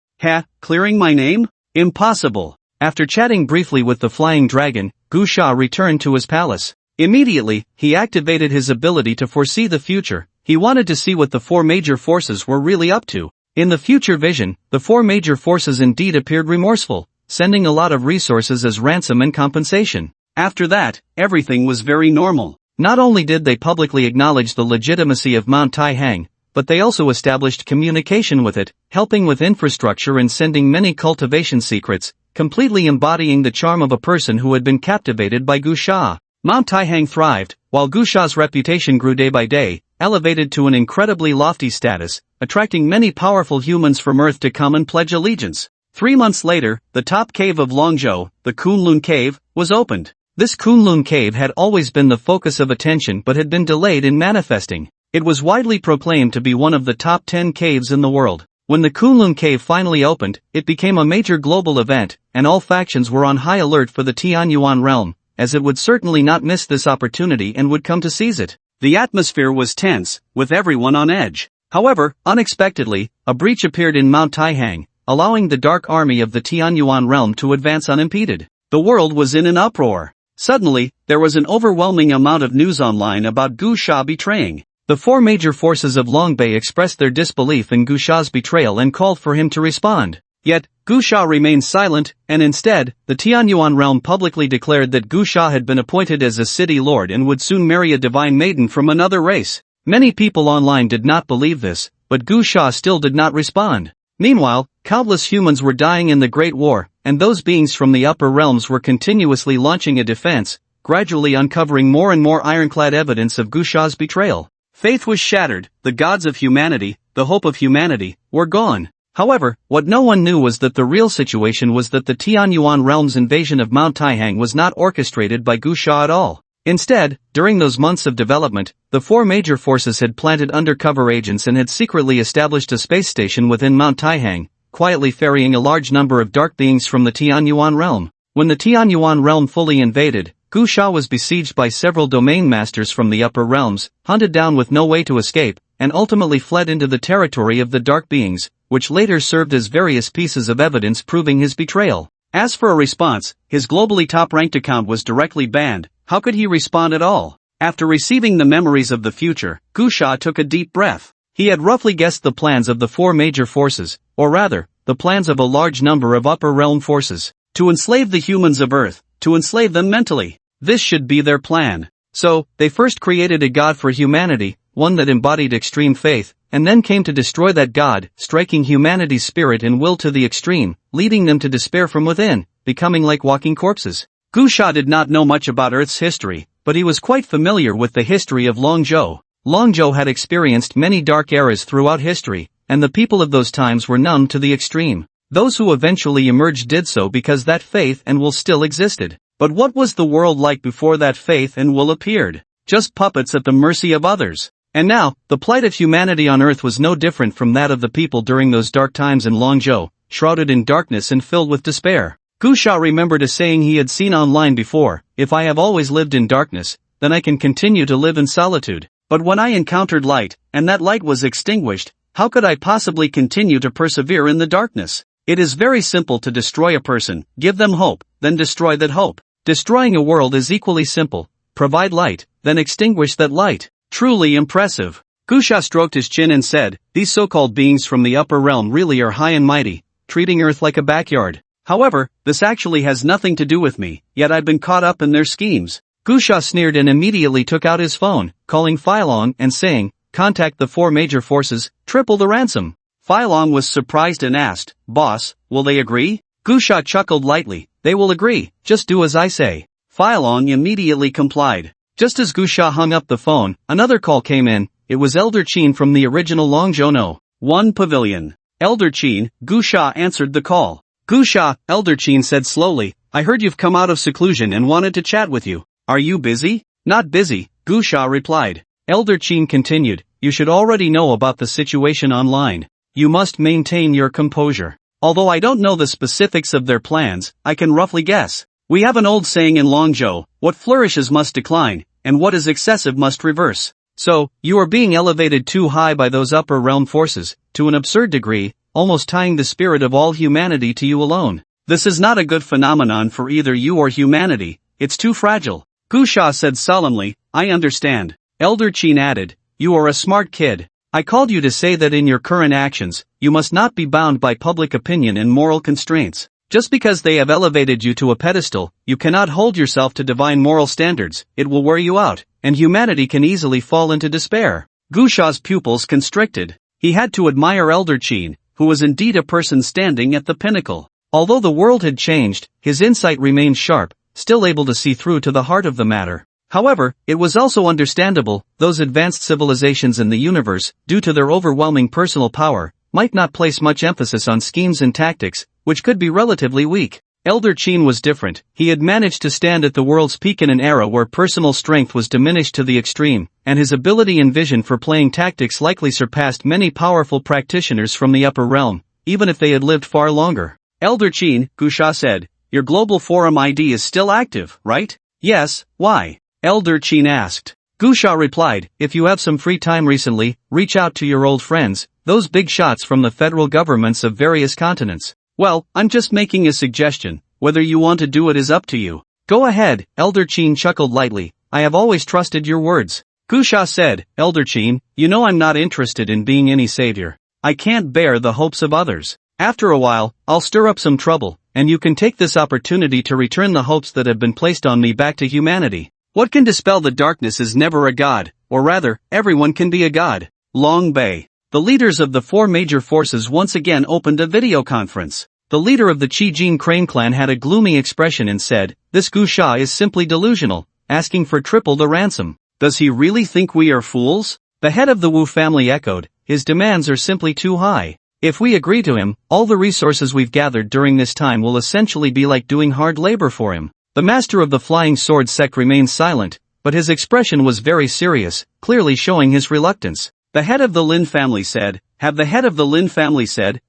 [SPEAKER 1] Clearing my name? Impossible. After chatting briefly with the flying dragon, Gu Sha returned to his palace. Immediately, he activated his ability to foresee the future. He wanted to see what the four major forces were really up to. In the future vision, the four major forces indeed appeared remorseful, sending a lot of resources as ransom and compensation. After that, everything was very normal. Not only did they publicly acknowledge the legitimacy of Mount Taihang, but they also established communication with it, helping with infrastructure and sending many cultivation secrets, completely embodying the charm of a person who had been captivated by Gu Sha. Mount Taihang thrived, while Gu Sha's reputation grew day by day, elevated to an incredibly lofty status, attracting many powerful humans from Earth to come and pledge allegiance. 3 months later, the top cave of Longzhou, the Kunlun Cave, was opened. This Kunlun Cave had always been the focus of attention but had been delayed in manifesting. It was widely proclaimed to be one of the top 10 caves in the world. When the Kunlun Cave finally opened, it became a major global event, and all factions were on high alert for the Tianyuan realm, as it would certainly not miss this opportunity and would come to seize it. The atmosphere was tense, with everyone on edge. However, unexpectedly, a breach appeared in Mount Taihang, allowing the dark army of the Tianyuan realm to advance unimpeded. The world was in an uproar. Suddenly, there was an overwhelming amount of news online about Gu Sha betraying. The four major forces of Longbei expressed their disbelief in Gu Sha's betrayal and called for him to respond. Yet, Gu Sha remained silent, and instead, the Tianyuan realm publicly declared that Gu Sha had been appointed as a city lord and would soon marry a divine maiden from another race. Many people online did not believe this, but Gu Sha still did not respond. Meanwhile, countless humans were dying in the Great War, and those beings from the upper realms were continuously launching a defense, gradually uncovering more and more ironclad evidence of Gu Sha's betrayal. Faith was shattered, the gods of humanity, the hope of humanity, were gone. However, what no one knew was that the real situation was that the Tianyuan realm's invasion of Mount Taihang was not orchestrated by Gu Sha at all. Instead, during those months of development, the four major forces had planted undercover agents and had secretly established a space station within Mount Taihang, quietly ferrying a large number of dark beings from the Tianyuan realm. When the Tianyuan realm fully invaded, Gu Sha was besieged by several domain masters from the upper realms, hunted down with no way to escape, and ultimately fled into the territory of the dark beings, which later served as various pieces of evidence proving his betrayal. As for a response, his globally top-ranked account was directly banned. How could he respond at all? After receiving the memories of the future, Gu Sha took a deep breath. He had roughly guessed the plans of the four major forces, or rather, the plans of a large number of upper realm forces. To enslave the humans of Earth, to enslave them mentally. This should be their plan. So, they first created a god for humanity, one that embodied extreme faith, and then came to destroy that god, striking humanity's spirit and will to the extreme, leading them to despair from within, becoming like walking corpses. Gu Sha did not know much about Earth's history, but he was quite familiar with the history of Longzhou. Longzhou had experienced many dark eras throughout history, and the people of those times were numb to the extreme. Those who eventually emerged did so because that faith and will still existed. But what was the world like before that faith and will appeared? Just puppets at the mercy of others. And now, the plight of humanity on Earth was no different from that of the people during those dark times in Longzhou, shrouded in darkness and filled with despair. Gu Sha remembered a saying he had seen online before, if I have always lived in darkness, then I can continue to live in solitude. But when I encountered light, and that light was extinguished, how could I possibly continue to persevere in the darkness? It is very simple to destroy a person, give them hope, then destroy that hope. Destroying a world is equally simple. Provide light, then extinguish that light. Truly impressive. Gusha stroked his chin and said, these so-called beings from the upper realm really are high and mighty, treating Earth like a backyard. However, this actually has nothing to do with me, yet I've been caught up in their schemes. Gusha sneered and immediately took out his phone, calling Phylong and saying, contact the 4 major forces, triple the ransom. Phylong was surprised and asked, boss, will they agree? Gusha chuckled lightly, they will agree, just do as I say. Phylong immediately complied. Just as Gusha hung up the phone, another call came in. It was Elder Chin from the original Longzhou 1 Pavilion. Elder Chin, Gusha answered the call. Gusha, Elder Chin said slowly, I heard you've come out of seclusion and wanted to chat with you. Are you busy? Not busy, Gusha replied. Elder Chin continued, you should already know about the situation online. You must maintain your composure. Although I don't know the specifics of their plans, I can roughly guess. We have an old saying in Longzhou, what flourishes must decline, and what is excessive must reverse. So, you are being elevated too high by those upper realm forces, to an absurd degree, almost tying the spirit of all humanity to you alone. This is not a good phenomenon for either you or humanity, it's too fragile. Gusha said solemnly, I understand. Elder Chin added, you are a smart kid. I called you to say that in your current actions, you must not be bound by public opinion and moral constraints. Just because they have elevated you to a pedestal, you cannot hold yourself to divine moral standards, it will wear you out, and humanity can easily fall into despair. Gusha's pupils constricted. He had to admire Elder Chin, who was indeed a person standing at the pinnacle. Although the world had changed, his insight remained sharp, still able to see through to the heart of the matter. However, it was also understandable, those advanced civilizations in the universe, due to their overwhelming personal power, might not place much emphasis on schemes and tactics, which could be relatively weak. Elder Chin was different. He had managed to stand at the world's peak in an era where personal strength was diminished to the extreme, and his ability and vision for playing tactics likely surpassed many powerful practitioners from the upper realm, even if they had lived far longer. Elder Chin, Gusha said, your global forum ID is still active, right? Yes, why? Elder Chin asked. Gusha replied, if you have some free time recently, reach out to your old friends, those big shots from the federal governments of various continents. Well, I'm just making a suggestion, whether you want to do it is up to you. Go ahead, Elder Chin chuckled lightly, I have always trusted your words. Gusha said, Elder Chin, you know I'm not interested in being any savior. I can't bear the hopes of others. After a while, I'll stir up some trouble, and you can take this opportunity to return the hopes that have been placed on me back to humanity. What can dispel the darkness is never a god, or rather, everyone can be a god. Long Bay. The leaders of the 4 major forces once again opened a video conference. The leader of the Chi-Jin Crane clan had a gloomy expression and said, this Gusha is simply delusional, asking for triple the ransom. Does he really think we are fools? The head of the Wu family echoed, his demands are simply too high. If we agree to him, all the resources we've gathered during this time will essentially be like doing hard labor for him. The master of the Flying Sword sect remained silent, but his expression was very serious, clearly showing his reluctance. The head of the Lin family said,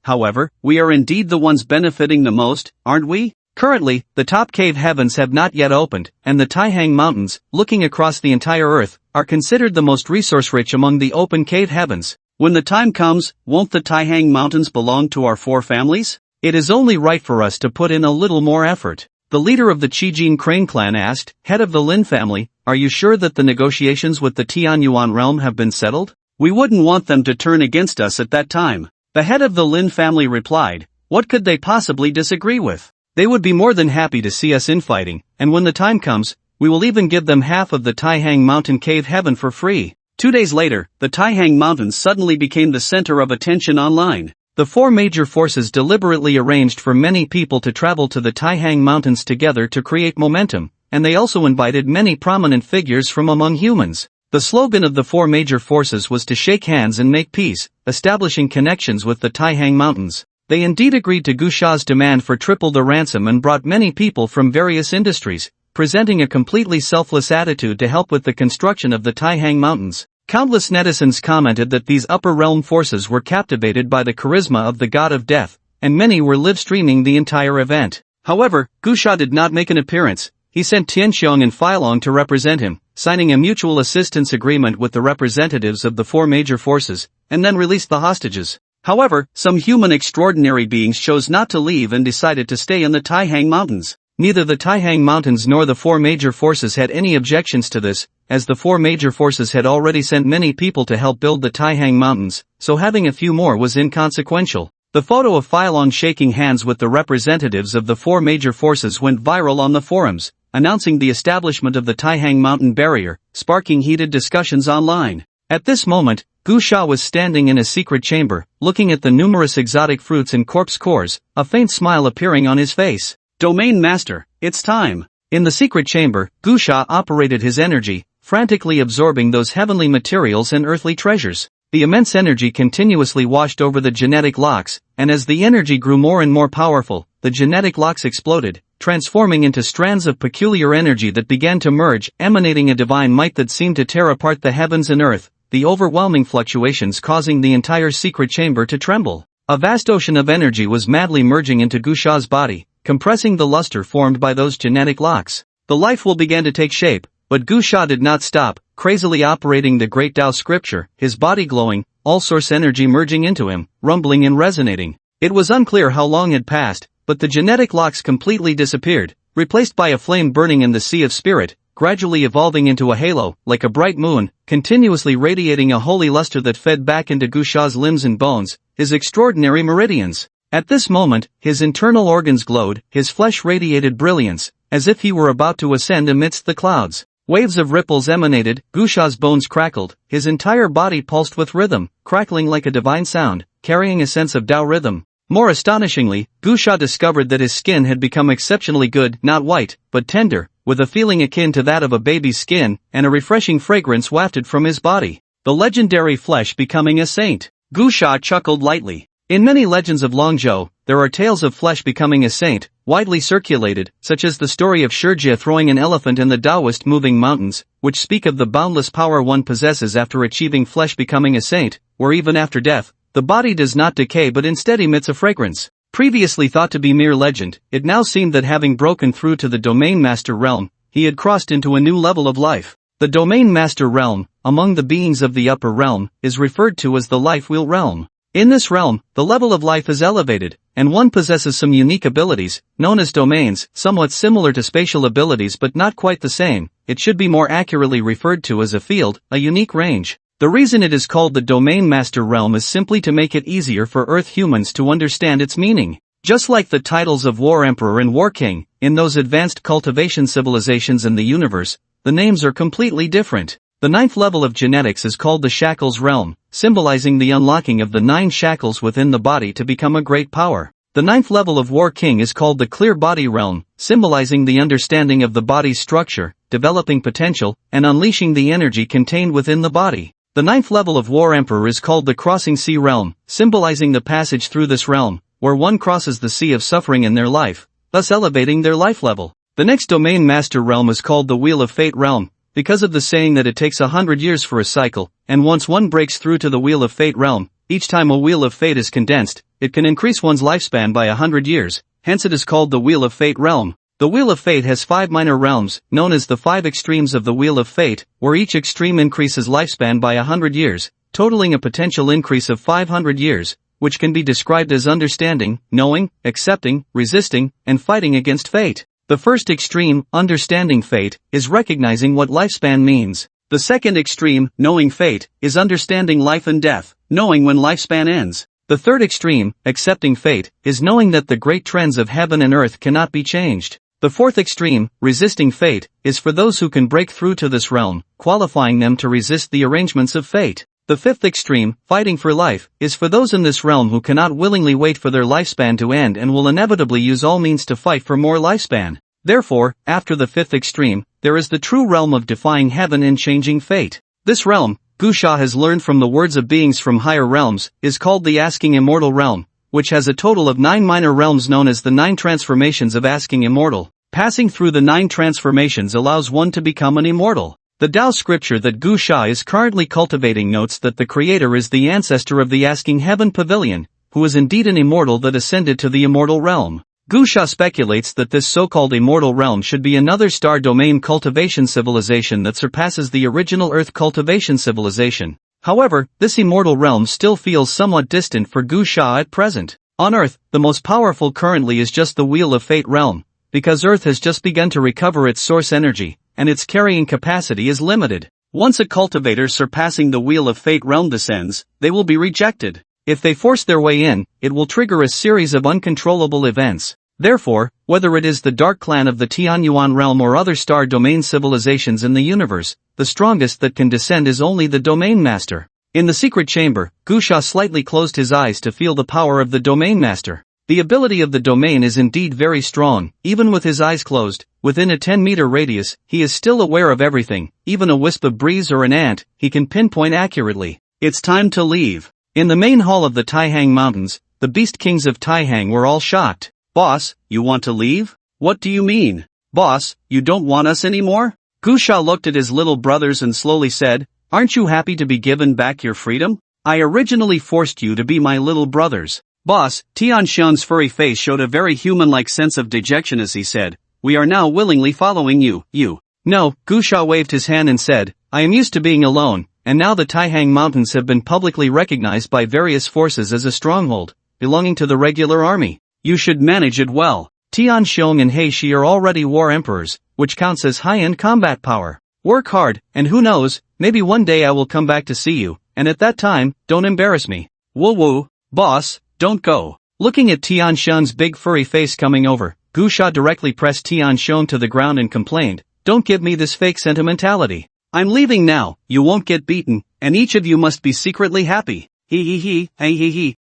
[SPEAKER 1] however, we are indeed the ones benefiting the most, aren't we? Currently, the top cave heavens have not yet opened, and the Taihang Mountains, looking across the entire earth, are considered the most resource-rich among the open cave heavens. When the time comes, won't the Taihang Mountains belong to our 4 families? It is only right for us to put in a little more effort. The leader of the Chi-Jin Crane clan asked, head of the Lin family, are you sure that the negotiations with the Tianyuan realm have been settled? We wouldn't want them to turn against us at that time. The head of the Lin family replied, what could they possibly disagree with? They would be more than happy to see us infighting, and when the time comes, we will even give them half of the Taihang Mountain cave heaven for free. 2 days later, the Taihang Mountains suddenly became the center of attention online. The 4 major forces deliberately arranged for many people to travel to the Taihang Mountains together to create momentum, and they also invited many prominent figures from among humans. The slogan of the 4 major forces was to shake hands and make peace, establishing connections with the Taihang Mountains. They indeed agreed to Gusha's demand for triple the ransom and brought many people from various industries, presenting a completely selfless attitude to help with the construction of the Taihang Mountains. Countless netizens commented that these upper realm forces were captivated by the charisma of the god of death, and many were live-streaming the entire event. However, Gusha did not make an appearance. He sent Tianxiong and Phylong to represent him, signing a mutual assistance agreement with the representatives of the 4 major forces, and then released the hostages. However, some human extraordinary beings chose not to leave and decided to stay in the Taihang Mountains. Neither the Taihang Mountains nor the four major forces had any objections to this, as the four major forces had already sent many people to help build the Taihang Mountains, so having a few more was inconsequential. The photo of Phylon shaking hands with the representatives of the four major forces went viral on the forums, announcing the establishment of the Taihang Mountain Barrier, sparking heated discussions online. At this moment, Gu Sha was standing in a secret chamber, looking at the numerous exotic fruits and corpse cores, a faint smile appearing on his face. Domain Master, it's time. In the secret chamber, Gu Sha operated his energy, frantically absorbing those heavenly materials and earthly treasures. The immense energy continuously washed over the genetic locks, and as the energy grew more and more powerful, the genetic locks exploded, transforming into strands of peculiar energy that began to merge, emanating a divine might that seemed to tear apart the heavens and earth, the overwhelming fluctuations causing the entire secret chamber to tremble. A vast ocean of energy was madly merging into Gu Sha's body, compressing the luster formed by those genetic locks. The life will began to take shape, but Gu Sha did not stop, crazily operating the great Tao scripture, his body glowing, all source energy merging into him, rumbling and resonating. It was unclear how long had passed, but the genetic locks completely disappeared, replaced by a flame burning in the sea of spirit, gradually evolving into a halo, like a bright moon, continuously radiating a holy luster that fed back into Gu Sha's limbs and bones, his extraordinary meridians. At this moment, his internal organs glowed, his flesh radiated brilliance, as if he were about to ascend amidst the clouds. Waves of ripples emanated, Gu Sha's bones crackled, his entire body pulsed with rhythm, crackling like a divine sound, carrying a sense of Tao rhythm. More astonishingly, Gu Sha discovered that his skin had become exceptionally good, not white, but tender, with a feeling akin to that of a baby's skin, and a refreshing fragrance wafted from his body. The legendary flesh becoming a saint. Gu Sha chuckled lightly. In many legends of Longzhou, there are tales of flesh becoming a saint, widely circulated, such as the story of Shijie throwing an elephant in the Taoist moving mountains, which speak of the boundless power one possesses after achieving flesh becoming a saint, where even after death, the body does not decay but instead emits a fragrance. Previously thought to be mere legend, it now seemed that having broken through to the Domain Master realm, he had crossed into a new level of life. The Domain Master realm, among the beings of the upper realm, is referred to as the Life Wheel realm. In this realm, the level of life is elevated, and one possesses some unique abilities, known as domains, somewhat similar to spatial abilities but not quite the same. It should be more accurately referred to as a field, a unique range. The reason it is called the Domain Master realm is simply to make it easier for Earth humans to understand its meaning. Just like the titles of War Emperor and War King, in those advanced cultivation civilizations in the universe, the names are completely different. The ninth level of genetics is called the Shackles realm, symbolizing the unlocking of the 9 shackles within the body to become a great power. The ninth level of War King is called the Clear Body realm, symbolizing the understanding of the body's structure, developing potential, and unleashing the energy contained within the body. The ninth level of War Emperor is called the Crossing Sea realm, symbolizing the passage through this realm, where one crosses the sea of suffering in their life, thus elevating their life level. The next Domain Master realm is called the Wheel of Fate realm, because of the saying that it takes 100 years for a cycle, and once one breaks through to the Wheel of Fate realm, each time a Wheel of Fate is condensed, it can increase one's lifespan by 100 years, hence it is called the Wheel of Fate realm. The Wheel of Fate has 5 minor realms, known as the 5 extremes of the Wheel of Fate, where each extreme increases lifespan by 100 years, totaling a potential increase of 500 years, which can be described as understanding, knowing, accepting, resisting, and fighting against fate. The first extreme, understanding fate, is recognizing what lifespan means. The second extreme, knowing fate, is understanding life and death, knowing when lifespan ends. The third extreme, accepting fate, is knowing that the great trends of heaven and earth cannot be changed. The fourth extreme, resisting fate, is for those who can break through to this realm, qualifying them to resist the arrangements of fate. The fifth extreme, fighting for life, is for those in this realm who cannot willingly wait for their lifespan to end and will inevitably use all means to fight for more lifespan. Therefore, after the fifth extreme, there is the true realm of defying heaven and changing fate. This realm, Gu Sha has learned from the words of beings from higher realms, is called the Asking Immortal realm, which has a total of 9 minor realms known as the 9 transformations of Asking Immortal. Passing through the 9 transformations allows one to become an immortal. The Tao scripture that Gu Sha is currently cultivating notes that the creator is the ancestor of the Asking Heaven Pavilion, who is indeed an immortal that ascended to the immortal realm. Gu Sha speculates that this so-called immortal realm should be another star domain cultivation civilization that surpasses the original Earth cultivation civilization. However, this immortal realm still feels somewhat distant for Gu Sha at present. On Earth, the most powerful currently is just the Wheel of Fate realm, because Earth has just begun to recover its source energy, and its carrying capacity is limited. Once a cultivator surpassing the Wheel of Fate realm descends, they will be rejected. If they force their way in, it will trigger a series of uncontrollable events. Therefore, whether it is the Dark Clan of the Tianyuan realm or other star domain civilizations in the universe, the strongest that can descend is only the Domain Master. In the secret chamber, Gusha slightly closed his eyes to feel the power of the Domain Master. The ability of the domain is indeed very strong. Even with his eyes closed, within a 10-meter radius, he is still aware of everything. Even a wisp of breeze or an ant, he can pinpoint accurately. It's time to leave. In the main hall of the Taihang Mountains, the Beast Kings of Taihang were all shocked. Boss, you want to leave? What do you mean? Boss, you don't want us anymore? Gusha looked at his little brothers and slowly said, aren't you happy to be given back your freedom? I originally forced you to be my little brothers. Boss, Tianxian's furry face showed a very human-like sense of dejection as he said, we are now willingly following you. No, Gusha waved his hand and said, I am used to being alone, and now the Taihang Mountains have been publicly recognized by various forces as a stronghold, belonging to the regular army. You should manage it well. Tianxiong and Heishi are already war emperors, which counts as high-end combat power. Work hard, and who knows, maybe one day I will come back to see you, and at that time, don't embarrass me. Woo, boss, don't go. Looking at Tianxiong's big furry face coming over, Gusha directly pressed Tianxiong to the ground and complained, don't give me this fake sentimentality. I'm leaving now, you won't get beaten, and each of you must be secretly happy. He.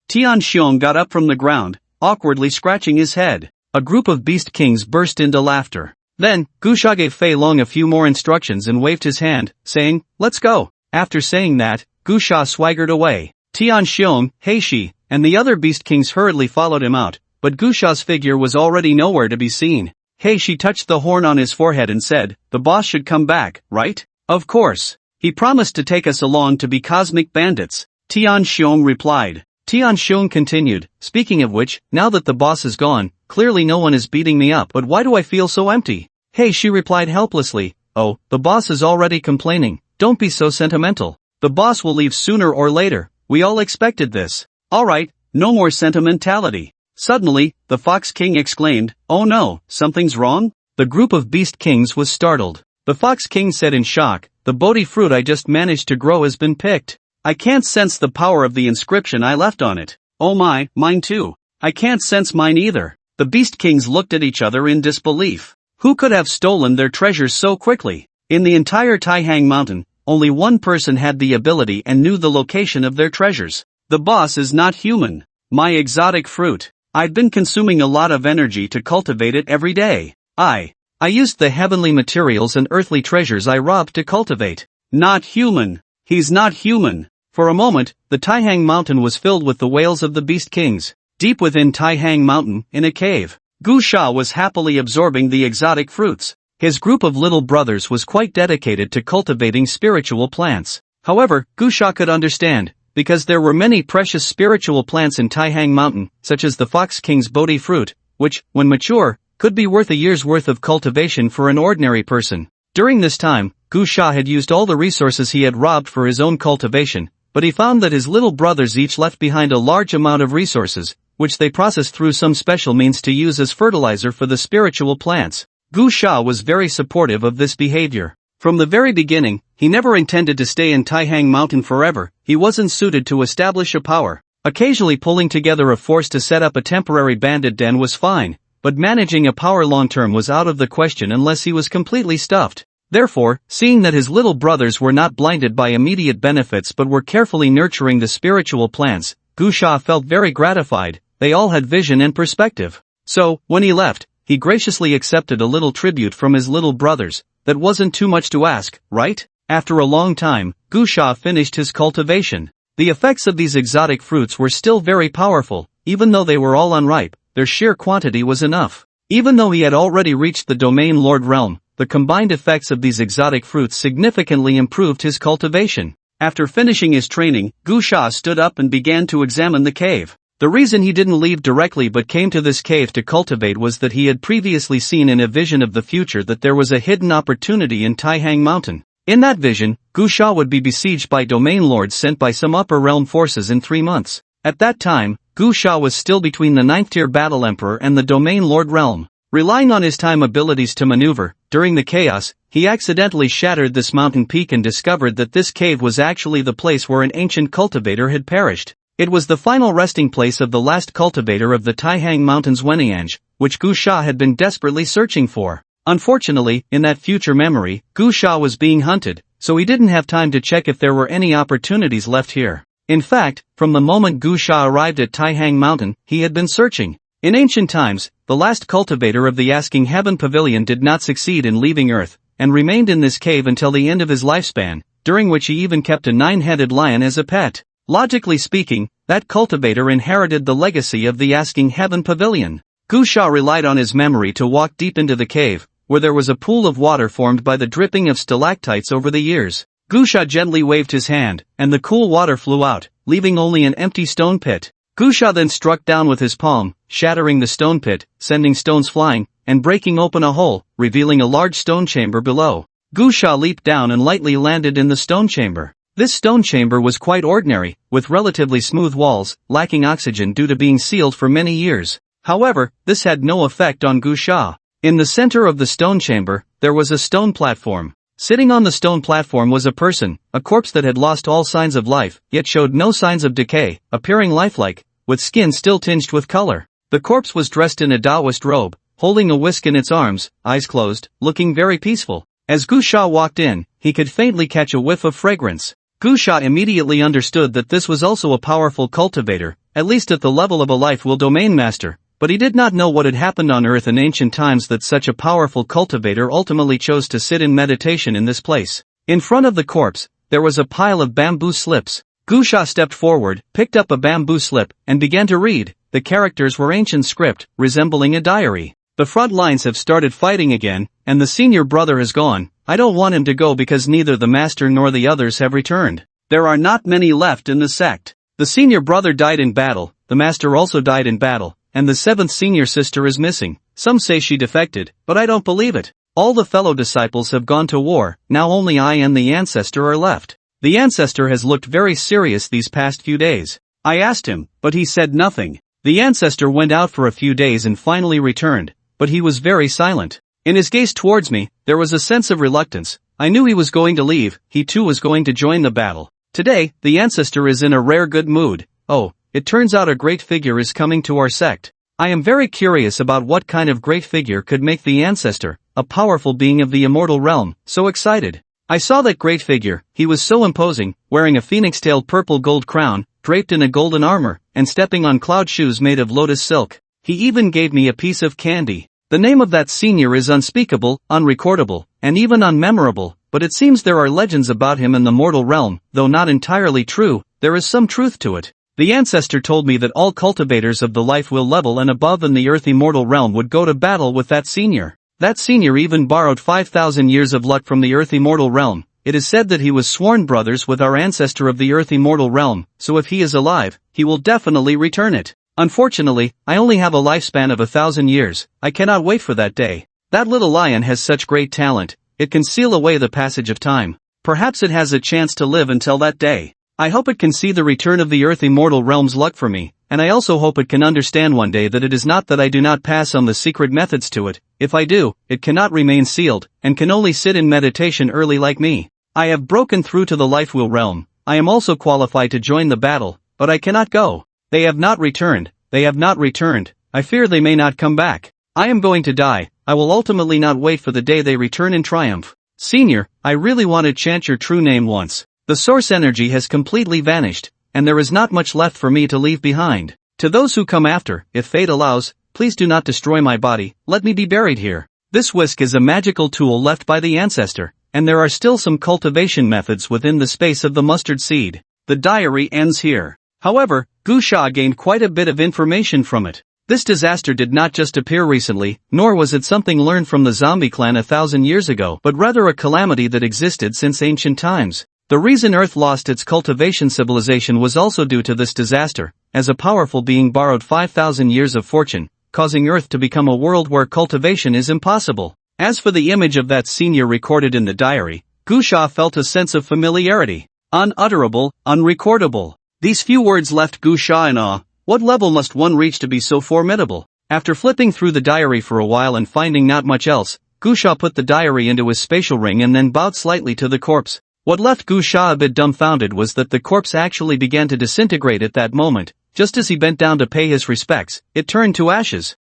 [SPEAKER 1] Tianxiong got up from the ground, awkwardly scratching his head. A group of Beast Kings burst into laughter. Then, Gusha gave Fei Long a few more instructions and waved his hand, saying, let's go. After saying that, Gusha swaggered away. Tianxiong, Heishi, and the other Beast Kings hurriedly followed him out, but Gusha's figure was already nowhere to be seen. Heishi touched the horn on his forehead and said, the boss should come back, right? Of course. He promised to take us along to be cosmic bandits. Tianxiong replied. Tianxiong continued, speaking of which, now that the boss is gone, clearly no one is beating me up, but why do I feel so empty? Heishi replied helplessly, oh, the boss is already complaining, don't be so sentimental. The boss will leave sooner or later, we all expected this. Alright, no more sentimentality. Suddenly, the Fox King exclaimed, oh no, something's wrong? The group of Beast Kings was startled. The Fox King said in shock, the Bodhi fruit I just managed to grow has been picked. I can't sense the power of the inscription I left on it. Oh my, mine too. I can't sense mine either. The Beast Kings looked at each other in disbelief. Who could have stolen their treasures so quickly? In the entire Taihang Mountain, only one person had the ability and knew the location of their treasures. The boss is not human. My exotic fruit. I've been consuming a lot of energy to cultivate it every day. I used the heavenly materials and earthly treasures I robbed to cultivate. Not human. He's not human. For a moment, the Taihang Mountain was filled with the wails of the Beast Kings. Deep within Taihang Mountain, in a cave, Gusha was happily absorbing the exotic fruits. His group of little brothers was quite dedicated to cultivating spiritual plants. However, Gusha could understand, because there were many precious spiritual plants in Taihang Mountain, such as the Fox King's Bodhi fruit, which, when mature, could be worth a year's worth of cultivation for an ordinary person. During this time, Gusha had used all the resources he had robbed for his own cultivation, but he found that his little brothers each left behind a large amount of resources, which they processed through some special means to use as fertilizer for the spiritual plants. Gusha was very supportive of this behavior. From the very beginning, he never intended to stay in Taihang Mountain forever. He wasn't suited to establish a power. Occasionally pulling together a force to set up a temporary bandit den was fine, but managing a power long-term was out of the question unless he was completely stuffed. Therefore, seeing that his little brothers were not blinded by immediate benefits but were carefully nurturing the spiritual plants, Gusha felt very gratified. They all had vision and perspective. So, when he left, he graciously accepted a little tribute from his little brothers. That wasn't too much to ask, right? After a long time, Gusha finished his cultivation. The effects of these exotic fruits were still very powerful. Even though they were all unripe, their sheer quantity was enough. Even though he had already reached the Domain Lord realm, the combined effects of these exotic fruits significantly improved his cultivation. After finishing his training, Gusha stood up and began to examine the cave. The reason he didn't leave directly but came to this cave to cultivate was that he had previously seen in a vision of the future that there was a hidden opportunity in Taihang Mountain. In that vision, Gusha would be besieged by domain lords sent by some upper realm forces in 3 months. At that time, Gusha was still between the 9th tier battle emperor and the domain lord realm. Relying on his time abilities to maneuver, during the chaos, he accidentally shattered this mountain peak and discovered that this cave was actually the place where an ancient cultivator had perished. It was the final resting place of the last cultivator of the Taihang Mountains Weniange, which Gu Sha had been desperately searching for. Unfortunately, in that future memory, Gu Sha was being hunted, so he didn't have time to check if there were any opportunities left here. In fact, from the moment Gu Sha arrived at Taihang Mountain, he had been searching. In ancient times, the last cultivator of the Asking Heaven Pavilion did not succeed in leaving Earth, and remained in this cave until the end of his lifespan, during which he even kept a 9-headed lion as a pet. Logically speaking, that cultivator inherited the legacy of the Asking Heaven Pavilion. Gu Sha relied on his memory to walk deep into the cave, where there was a pool of water formed by the dripping of stalactites over the years. Gu Sha gently waved his hand, and the cool water flew out, leaving only an empty stone pit. Gu Sha then struck down with his palm, shattering the stone pit, sending stones flying, and breaking open a hole, revealing a large stone chamber below. Gu Sha leaped down and lightly landed in the stone chamber. This stone chamber was quite ordinary, with relatively smooth walls, lacking oxygen due to being sealed for many years. However, this had no effect on Gu Sha. In the center of the stone chamber, there was a stone platform. Sitting on the stone platform was a person, a corpse that had lost all signs of life, yet showed no signs of decay, appearing lifelike, with skin still tinged with color. The corpse was dressed in a Taoist robe, holding a whisk in its arms, eyes closed, looking very peaceful. As Gu Sha walked in, he could faintly catch a whiff of fragrance. Gu Sha immediately understood that this was also a powerful cultivator, at least at the level of a life-will domain master. But he did not know what had happened on Earth in ancient times that such a powerful cultivator ultimately chose to sit in meditation in this place. In front of the corpse, there was a pile of bamboo slips. Gu Sha stepped forward, picked up a bamboo slip, and began to read. The characters were ancient script, resembling a diary. The front lines have started fighting again, and the senior brother has gone. I don't want him to go because neither the master nor the others have returned. There are not many left in the sect. The senior brother died in battle, the master also died in battle. And the 7th senior sister is missing. Some say she defected, but I don't believe it. All the fellow disciples have gone to war, now only I and the ancestor are left. The ancestor has looked very serious these past few days. I asked him, but he said nothing. The ancestor went out for a few days and finally returned, but he was very silent. In his gaze towards me, there was a sense of reluctance. I knew he was going to leave, he too was going to join the battle. Today, the ancestor is in a rare good mood. Oh. It turns out a great figure is coming to our sect. I am very curious about what kind of great figure could make the ancestor, a powerful being of the immortal realm, so excited. I saw that great figure. He was so imposing, wearing a phoenix-tailed purple gold crown, draped in a golden armor, and stepping on cloud shoes made of lotus silk. He even gave me a piece of candy. The name of that senior is unspeakable, unrecordable, and even unmemorable, but it seems there are legends about him in the mortal realm, though not entirely true, there is some truth to it. The ancestor told me that all cultivators of the life-will level and above in the earth immortal realm would go to battle with that senior. That senior even borrowed 5,000 years of luck from the earth immortal realm. It is said that he was sworn brothers with our ancestor of the earth immortal realm, so if he is alive, he will definitely return it. Unfortunately, I only have a lifespan of 1,000 years. I cannot wait for that day. That little lion has such great talent. It can seal away the passage of time. Perhaps it has a chance to live until that day. I hope it can see the return of the earth immortal realm's luck for me, and I also hope it can understand one day that it is not that I do not pass on the secret methods to it. If I do, it cannot remain sealed, and can only sit in meditation early like me. I have broken through to the life-will realm. I am also qualified to join the battle, but I cannot go. They have not returned. They have not returned. I fear they may not come back. I am going to die. I will ultimately not wait for the day they return in triumph. Senior, I really want to chant your true name once. The source energy has completely vanished, and there is not much left for me to leave behind. To those who come after, if fate allows, please do not destroy my body, let me be buried here. This whisk is a magical tool left by the ancestor, and there are still some cultivation methods within the space of the mustard seed. The diary ends here. However, Gu Sha gained quite a bit of information from it. This disaster did not just appear recently, nor was it something learned from the zombie clan 1,000 years ago, but rather a calamity that existed since ancient times. The reason Earth lost its cultivation civilization was also due to this disaster, as a powerful being borrowed 5,000 years of fortune, causing Earth to become a world where cultivation is impossible. As for the image of that senior recorded in the diary, Gu Sha felt a sense of familiarity. Unutterable, unrecordable. These few words left Gu Sha in awe. What level must one reach to be so formidable? After flipping through the diary for a while and finding not much else, Gu Sha put the diary into his spatial ring and then bowed slightly to the corpse. What left Gu Sha a bit dumbfounded was that the corpse actually began to disintegrate at that moment. Just as he bent down to pay his respects, it turned to ashes.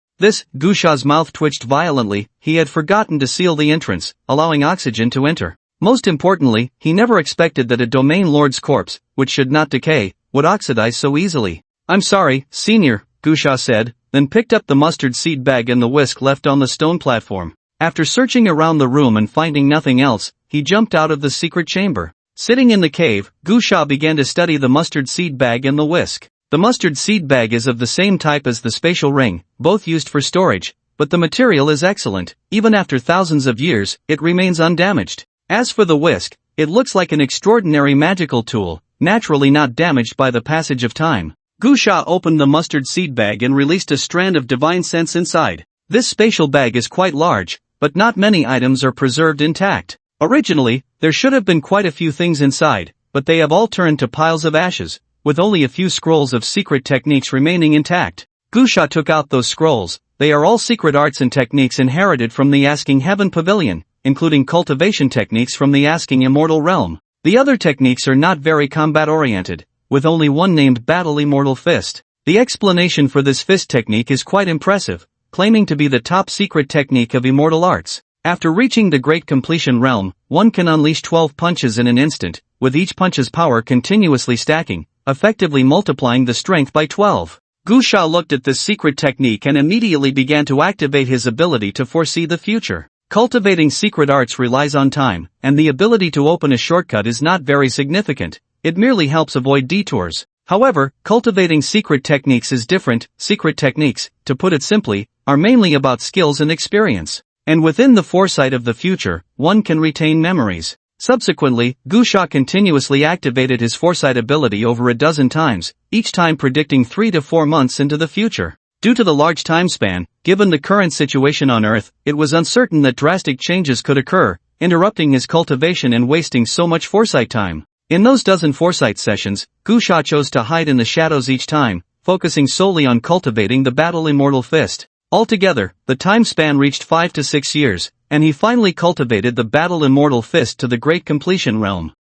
[SPEAKER 1] Gu Sha's mouth twitched violently. He had forgotten to seal the entrance, allowing oxygen to enter. Most importantly, he never expected that a domain lord's corpse, which should not decay, would oxidize so easily. "I'm sorry, senior," Gu Sha said, then picked up the mustard seed bag and the whisk left on the stone platform. After searching around the room and finding nothing else, he jumped out of the secret chamber. Sitting in the cave, Gu Sha began to study the mustard seed bag and the whisk. The mustard seed bag is of the same type as the spatial ring, both used for storage, but the material is excellent. Even after thousands of years, it remains undamaged. As for the whisk, it looks like an extraordinary magical tool, naturally not damaged by the passage of time. Gu Sha opened the mustard seed bag and released a strand of divine sense inside. This spatial bag is quite large, but not many items are preserved intact. Originally, there should have been quite a few things inside, but they have all turned to piles of ashes, with only a few scrolls of secret techniques remaining intact. Gu Sha took out those scrolls. They are all secret arts and techniques inherited from the Asking Heaven Pavilion, including cultivation techniques from the Asking Immortal Realm. The other techniques are not very combat-oriented, with only one named Battle Immortal Fist. The explanation for this fist technique is quite impressive, claiming to be the top secret technique of immortal arts. After reaching the Great Completion Realm, one can unleash 12 punches in an instant, with each punch's power continuously stacking, effectively multiplying the strength by 12. Gu Sha looked at this secret technique and immediately began to activate his ability to foresee the future. Cultivating secret arts relies on time, and the ability to open a shortcut is not very significant. It merely helps avoid detours. However, cultivating secret techniques is different. Secret techniques, to put it simply, are mainly about skills and experience. And within the foresight of the future, one can retain memories. Subsequently, Gu Sha continuously activated his foresight ability over a dozen times, each time predicting 3 to 4 months into the future. Due to the large time span, given the current situation on Earth, it was uncertain that drastic changes could occur, interrupting his cultivation and wasting so much foresight time. In those dozen foresight sessions, Gu Sha chose to hide in the shadows each time, focusing solely on cultivating the Battle Immortal Fist. Altogether, the time span reached 5 to 6 years, and he finally cultivated the Battle Immortal Fist to the Great Completion Realm.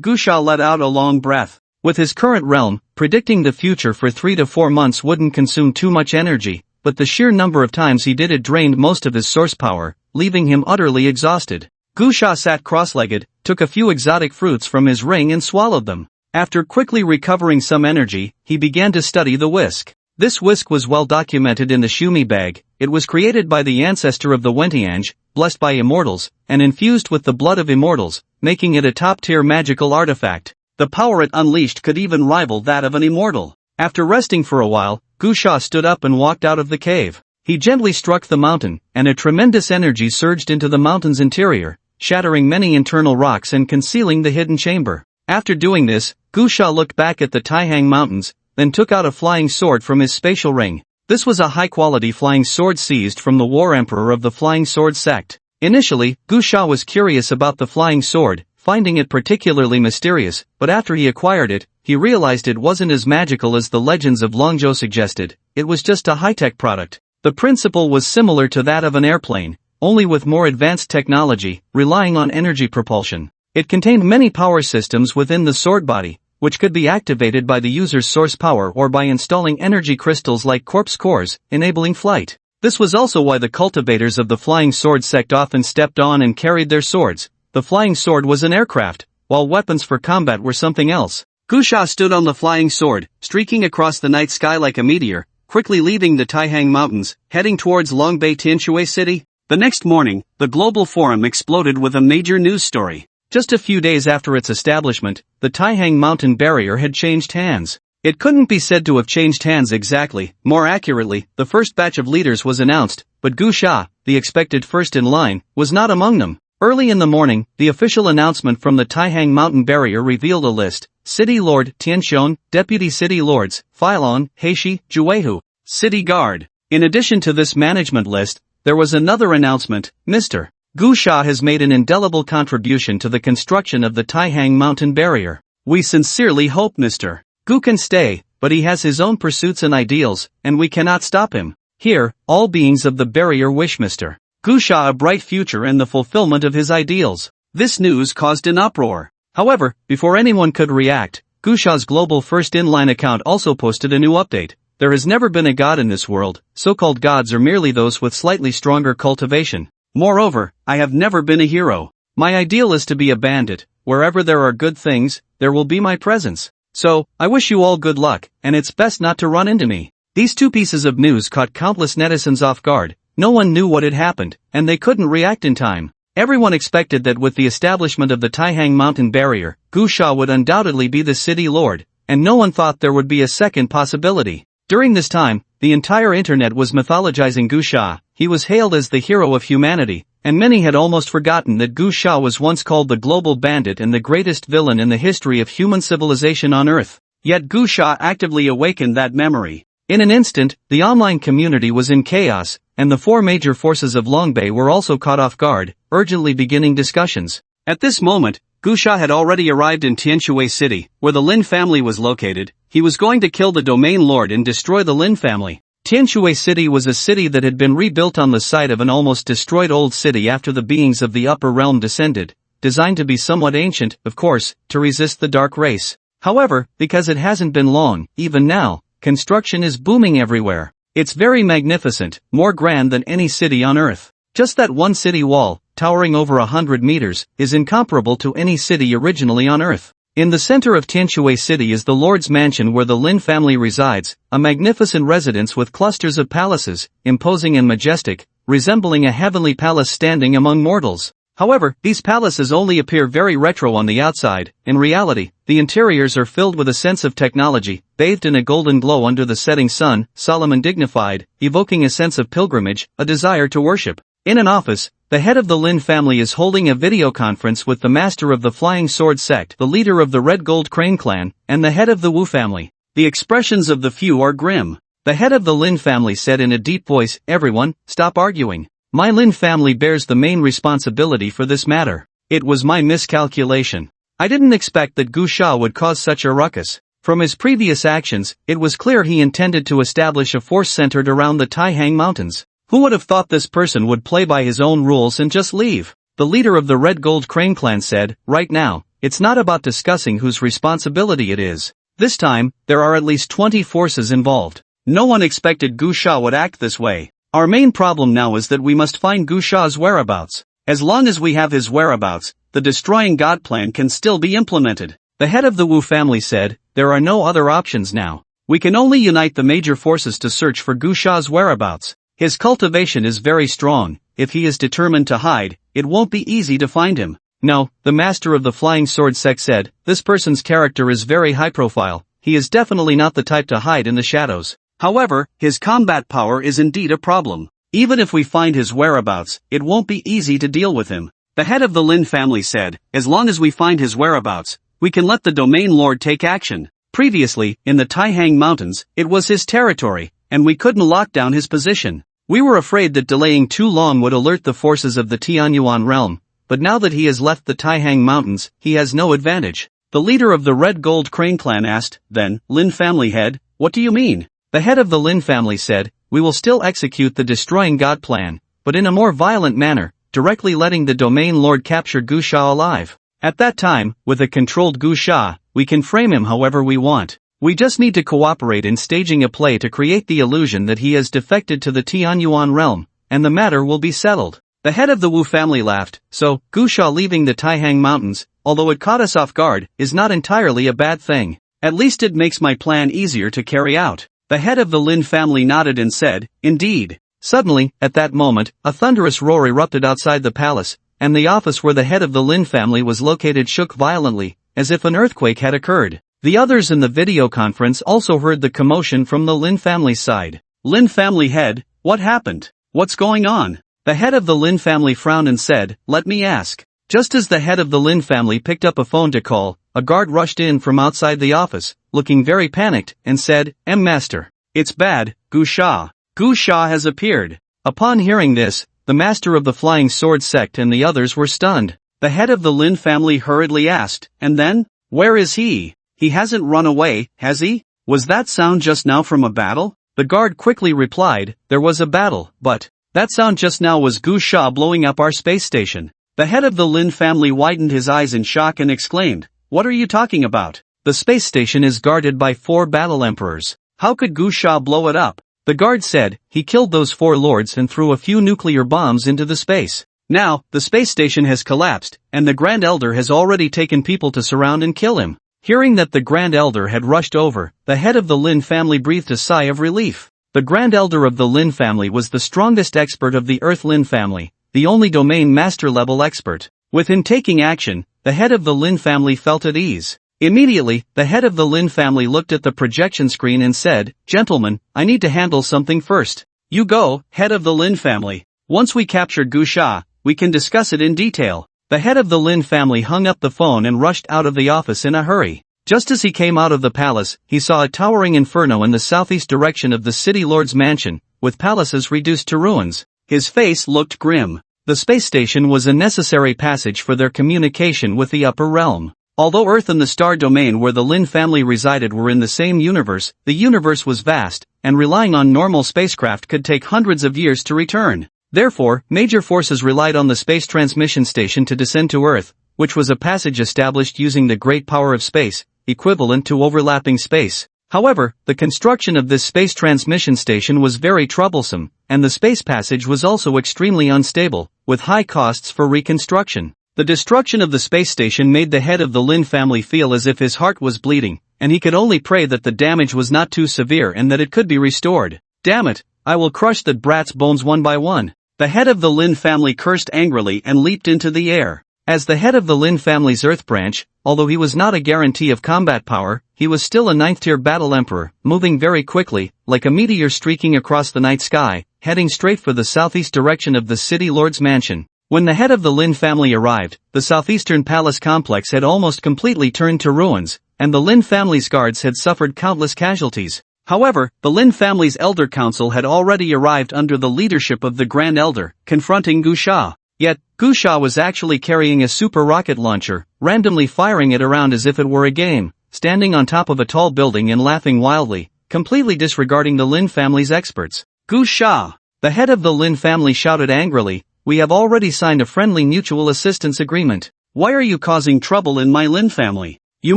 [SPEAKER 1] Gu Sha let out a long breath. With his current realm, predicting the future for 3 to 4 months wouldn't consume too much energy, but the sheer number of times he did it drained most of his source power, leaving him utterly exhausted. Gu Sha sat cross-legged, took a few exotic fruits from his ring and swallowed them. After quickly recovering some energy, he began to study the whisk. This whisk was well documented in the Shumi bag. It was created by the ancestor of the Wentiange, blessed by immortals, and infused with the blood of immortals, making it a top-tier magical artifact. The power it unleashed could even rival that of an immortal. After resting for a while, Gu Sha stood up and walked out of the cave. He gently struck the mountain, and a tremendous energy surged into the mountain's interior, shattering many internal rocks and concealing the hidden chamber. After doing this, Gu Sha looked back at the Taihang Mountains, then took out a flying sword from his spatial ring. This was a high-quality flying sword seized from the War Emperor of the Flying Sword sect. Initially, Gu Sha was curious about the flying sword, finding it particularly mysterious, but after he acquired it, he realized it wasn't as magical as the legends of Longzhou suggested. It was just a high-tech product. The principle was similar to that of an airplane, only with more advanced technology, relying on energy propulsion. It contained many power systems within the sword body, which could be activated by the user's source power or by installing energy crystals like corpse cores, enabling flight. This was also why the cultivators of the Flying Sword sect often stepped on and carried their swords. The flying sword was an aircraft, while weapons for combat were something else. Gu Sha stood on the flying sword, streaking across the night sky like a meteor, quickly leaving the Taihang Mountains, heading towards Longbei Tianshui City. The next morning, the global forum exploded with a major news story. Just a few days after its establishment, the Taihang Mountain barrier had changed hands. It couldn't be said to have changed hands exactly. More accurately, the first batch of leaders was announced, but Gu Sha, the expected first in line, was not among them. Early in the morning, the official announcement from the Taihang Mountain barrier revealed a list: City Lord Tianshun, Deputy City Lords Filon, Heishi, Juehu, City Guard. In addition to this management list, there was another announcement: Mr. Gu Sha has made an indelible contribution to the construction of the Taihang Mountain barrier. We sincerely hope Mr. Gu can stay, but he has his own pursuits and ideals, and we cannot stop him. Here, all beings of the barrier wish Mr. Gusha a bright future and the fulfillment of his ideals. This news caused an uproar. However, before anyone could react, Gusha's global first inline account also posted a new update. There has never been a god in this world, so-called gods are merely those with slightly stronger cultivation. Moreover, I have never been a hero. My ideal is to be a bandit. Wherever there are good things, there will be my presence. So, I wish you all good luck, and it's best not to run into me. These two pieces of news caught countless netizens off guard. No one knew what had happened, and they couldn't react in time. Everyone expected that with the establishment of the Taihang mountain barrier, Gusha would undoubtedly be the city lord, and no one thought there would be a second possibility. During this time, the entire internet was mythologizing Gusha. He was hailed as the hero of humanity, and many had almost forgotten that Gusha was once called the global bandit and the greatest villain in the history of human civilization on Earth. Yet Gusha actively awakened that memory. In an instant, the online community was in chaos, and the four major forces of Longbei were also caught off guard, urgently beginning discussions. At this moment, Gusha had already arrived in Tianshui City, where the Lin family was located. He was going to kill the domain lord and destroy the Lin family. Tianshui City was a city that had been rebuilt on the site of an almost destroyed old city after the beings of the upper realm descended, designed to be somewhat ancient, of course, to resist the dark race. However, because it hasn't been long, even now, construction is booming everywhere. It's very magnificent, more grand than any city on Earth. Just that one city wall, towering over 100 meters, is incomparable to any city originally on Earth. In the center of Tianshui City is the Lord's Mansion where the Lin family resides, a magnificent residence with clusters of palaces, imposing and majestic, resembling a heavenly palace standing among mortals. However, these palaces only appear very retro on the outside. In reality, the interiors are filled with a sense of technology, bathed in a golden glow under the setting sun, solemn and dignified, evoking a sense of pilgrimage, a desire to worship. In an office, the head of the Lin family is holding a video conference with the master of the Flying Sword sect, the leader of the Red Gold Crane clan, and the head of the Wu family. The expressions of the few are grim. The head of the Lin family said in a deep voice, "Everyone, stop arguing. My Lin family bears the main responsibility for this matter. It was my miscalculation. I didn't expect that Gusha would cause such a ruckus. From his previous actions, it was clear he intended to establish a force centered around the Taihang Mountains. Who would have thought this person would play by his own rules and just leave?" The leader of the Red Gold Crane clan said, "Right now, it's not about discussing whose responsibility it is. This time, there are at least 20 forces involved. No one expected Gusha would act this way. Our main problem now is that we must find Gusha's whereabouts. As long as we have his whereabouts, the destroying God plan can still be implemented." The head of the Wu family said, "There are no other options now. We can only unite the major forces to search for Gusha's whereabouts. His cultivation is very strong. If he is determined to hide, it won't be easy to find him." "No," the master of the Flying Sword sect said, "this person's character is very high profile. He is definitely not the type to hide in the shadows. However, his combat power is indeed a problem. Even if we find his whereabouts, it won't be easy to deal with him." The head of the Lin family said, "As long as we find his whereabouts, we can let the domain lord take action. Previously, in the Taihang Mountains, it was his territory, and we couldn't lock down his position. We were afraid that delaying too long would alert the forces of the Tianyuan realm, but now that he has left the Taihang Mountains, he has no advantage." The leader of the Red Gold Crane clan asked, "Then, Lin family head, what do you mean?" The head of the Lin family said, "We will still execute the destroying God plan, but in a more violent manner, directly letting the domain lord capture Gusha alive. At that time, with a controlled Gusha, we can frame him however we want. We just need to cooperate in staging a play to create the illusion that he has defected to the Tianyuan realm, and the matter will be settled." The head of the Wu family laughed. "So, Gusha leaving the Taihang Mountains, although it caught us off guard, is not entirely a bad thing. At least it makes my plan easier to carry out." The head of the Lin family nodded and said, "Indeed." Suddenly, at that moment, a thunderous roar erupted outside the palace, and the office where the head of the Lin family was located shook violently, as if an earthquake had occurred. The others in the video conference also heard the commotion from the Lin family's side. "Lin family head, what happened? What's going on?" The head of the Lin family frowned and said, "Let me ask." Just as the head of the Lin family picked up a phone to call, a guard rushed in from outside the office, looking very panicked, and said, "Master, it's bad, Gusha has appeared." Upon hearing this, the master of the Flying Sword sect and the others were stunned. The head of the Lin family hurriedly asked, "And then? Where is he? He hasn't run away, has he? Was that sound just now from a battle?" The guard quickly replied, there was a battle, but that sound just now was Gu Sha blowing up our space station. The head of the Lin family widened his eyes in shock and exclaimed, what are you talking about? The space station is guarded by 4 battle emperors. How could Gu Sha blow it up? The guard said, he killed those 4 lords and threw a few nuclear bombs into the space. Now, the space station has collapsed, and the Grand Elder has already taken people to surround and kill him. Hearing that the Grand Elder had rushed over, the head of the Lin family breathed a sigh of relief. The Grand Elder of the Lin family was the strongest expert of the Earth Lin family, the only domain master-level expert. With him taking action, the head of the Lin family felt at ease. Immediately, the head of the Lin family looked at the projection screen and said, gentlemen, I need to handle something first. You go, head of the Lin family. Once we capture Gu Sha, we can discuss it in detail. The head of the Lin family hung up the phone and rushed out of the office in a hurry. Just as he came out of the palace, he saw a towering inferno in the southeast direction of the city lord's mansion, with palaces reduced to ruins. His face looked grim. The space station was a necessary passage for their communication with the upper realm. Although Earth and the star domain where the Lin family resided were in the same universe, the universe was vast, and relying on normal spacecraft could take hundreds of years to return. Therefore, major forces relied on the space transmission station to descend to Earth, which was a passage established using the great power of space, equivalent to overlapping space. However, the construction of this space transmission station was very troublesome, and the space passage was also extremely unstable, with high costs for reconstruction. The destruction of the space station made the head of the Lin family feel as if his heart was bleeding, and he could only pray that the damage was not too severe and that it could be restored. Damn it, I will crush that brat's bones one by one. The head of the Lin family cursed angrily and leaped into the air. As the head of the Lin family's Earth branch, although he was not a guarantee of combat power, he was still a 9th-tier battle emperor, moving very quickly, like a meteor streaking across the night sky, heading straight for the southeast direction of the city lord's mansion. When the head of the Lin family arrived, the southeastern palace complex had almost completely turned to ruins, and the Lin family's guards had suffered countless casualties. However, the Lin family's elder council had already arrived under the leadership of the Grand Elder, confronting Gu Sha. Yet, Gu Sha was actually carrying a super rocket launcher, randomly firing it around as if it were a game, standing on top of a tall building and laughing wildly, completely disregarding the Lin family's experts. Gu Sha! The head of the Lin family shouted angrily, we have already signed a friendly mutual assistance agreement. Why are you causing trouble in my Lin family? You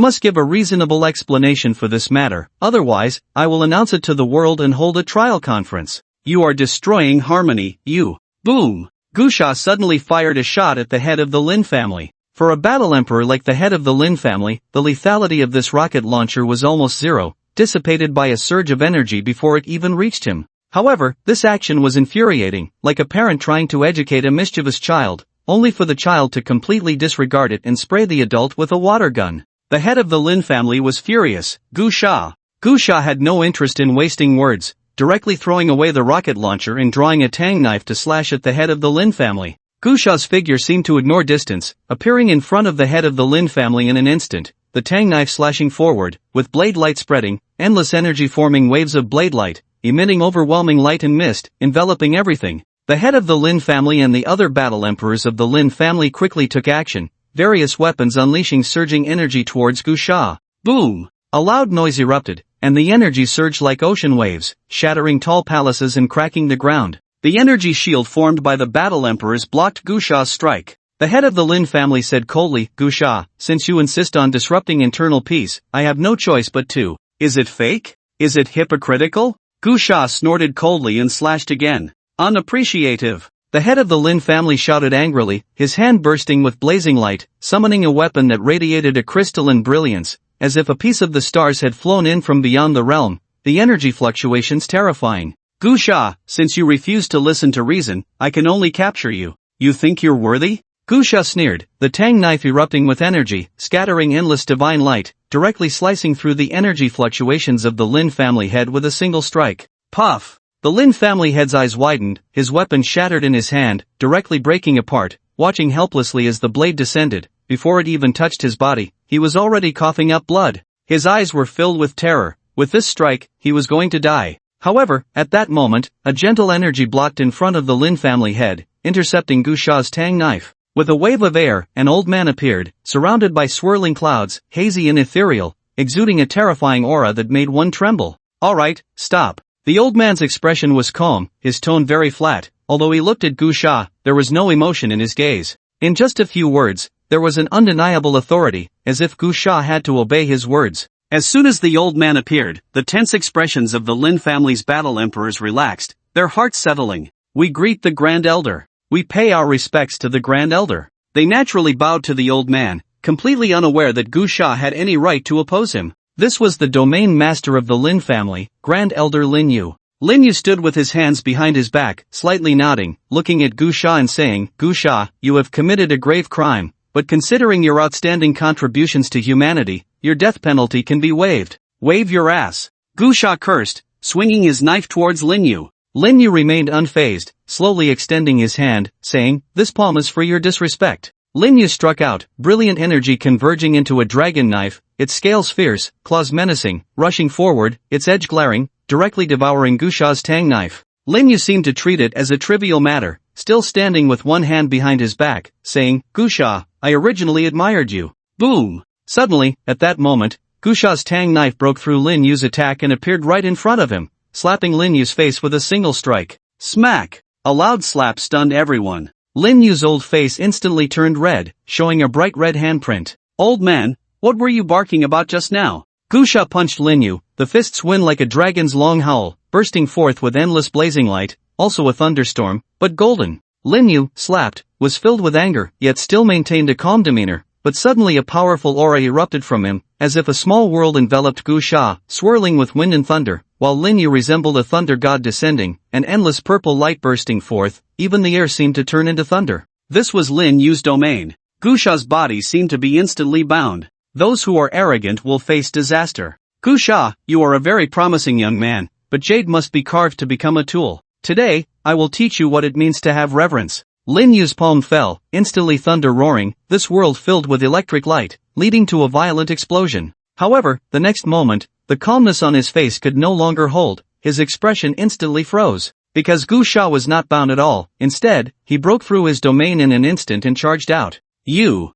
[SPEAKER 1] must give a reasonable explanation for this matter, otherwise, I will announce it to the world and hold a trial conference. You are destroying harmony, you. Boom! Gu Sha suddenly fired a shot at the head of the Lin family. For a battle emperor like the head of the Lin family, the lethality of this rocket launcher was almost zero, dissipated by a surge of energy before it even reached him. However, this action was infuriating, like a parent trying to educate a mischievous child, only for the child to completely disregard it and spray the adult with a water gun. The head of the Lin family was furious. Gu Sha! Gu Sha had no interest in wasting words, directly throwing away the rocket launcher and drawing a tang knife to slash at the head of the Lin family. Gu Sha's figure seemed to ignore distance, appearing in front of the head of the Lin family in an instant, the tang knife slashing forward, with blade light spreading, endless energy forming waves of blade light, emitting overwhelming light and mist, enveloping everything. The head of the Lin family and the other battle emperors of the Lin family quickly took action, various weapons unleashing surging energy towards Gu Sha. Boom! A loud noise erupted, and the energy surged like ocean waves, shattering tall palaces and cracking the ground. The energy shield formed by the battle emperors blocked Gu Sha's strike. The head of the Lin family said coldly, Gu Sha, since you insist on disrupting internal peace, I have no choice but to. Is it fake? Is it hypocritical? Gu Sha snorted coldly and slashed again. Unappreciative. The head of the Lin family shouted angrily, his hand bursting with blazing light, summoning a weapon that radiated a crystalline brilliance, as if a piece of the stars had flown in from beyond the realm, the energy fluctuations terrifying. Gu Sha, since you refuse to listen to reason, I can only capture you. You think you're worthy? Gu Sha sneered, the tang knife erupting with energy, scattering endless divine light, directly slicing through the energy fluctuations of the Lin family head with a single strike. Puff! The Lin family head's eyes widened, his weapon shattered in his hand, directly breaking apart, watching helplessly as the blade descended. Before it even touched his body, he was already coughing up blood. His eyes were filled with terror. With this strike, he was going to die. However, at that moment, a gentle energy blocked in front of the Lin family head, intercepting Gu Sha's tang knife. With a wave of air, an old man appeared, surrounded by swirling clouds, hazy and ethereal, exuding a terrifying aura that made one tremble. Alright, stop. The old man's expression was calm, his tone very flat. Although he looked at Gu Sha, there was no emotion in his gaze. In just a few words, there was an undeniable authority, as if Gu Sha had to obey his words. As soon as the old man appeared, the tense expressions of the Lin family's battle emperors relaxed, their hearts settling. We greet the Grand Elder. We pay our respects to the Grand Elder. They naturally bowed to the old man, completely unaware that Gu Sha had any right to oppose him. This was the domain master of the Lin family, Grand Elder Lin Yu. Lin Yu stood with his hands behind his back, slightly nodding, looking at Gu Sha and saying, Gu Sha, you have committed a grave crime, but considering your outstanding contributions to humanity, your death penalty can be waived. Wave your ass. Gu Sha cursed, swinging his knife towards Lin Yu. Lin Yu remained unfazed, slowly extending his hand, saying, this palm is for your disrespect. Lin Yu struck out, brilliant energy converging into a dragon knife, its scales fierce, claws menacing, rushing forward, its edge glaring, directly devouring Gu Sha's tang knife. Lin Yu seemed to treat it as a trivial matter, still standing with one hand behind his back, saying, Gu Sha, I originally admired you. Boom! Suddenly, at that moment, Gu Sha's tang knife broke through Lin Yu's attack and appeared right in front of him, slapping Lin Yu's face with a single strike. Smack! A loud slap stunned everyone. Lin Yu's old face instantly turned red, showing a bright red handprint. Old man, what were you barking about just now? Gu Sha punched Lin Yu, the fists wind like a dragon's long howl, bursting forth with endless blazing light, also a thunderstorm, but golden. Lin Yu, slapped, was filled with anger, yet still maintained a calm demeanor, but suddenly a powerful aura erupted from him, as if a small world enveloped Gu Sha, swirling with wind and thunder, while Lin Yu resembled a thunder god descending, an endless purple light bursting forth, even the air seemed to turn into thunder. This was Lin Yu's domain. Gu Sha's body seemed to be instantly bound. Those who are arrogant will face disaster. Gu Sha, you are a very promising young man, but jade must be carved to become a tool. Today, I will teach you what it means to have reverence. Lin Yu's palm fell, instantly thunder roaring, this world filled with electric light, leading to a violent explosion. However, the next moment, the calmness on his face could no longer hold, his expression instantly froze. Because Gu Sha was not bound at all, instead, he broke through his domain in an instant and charged out. You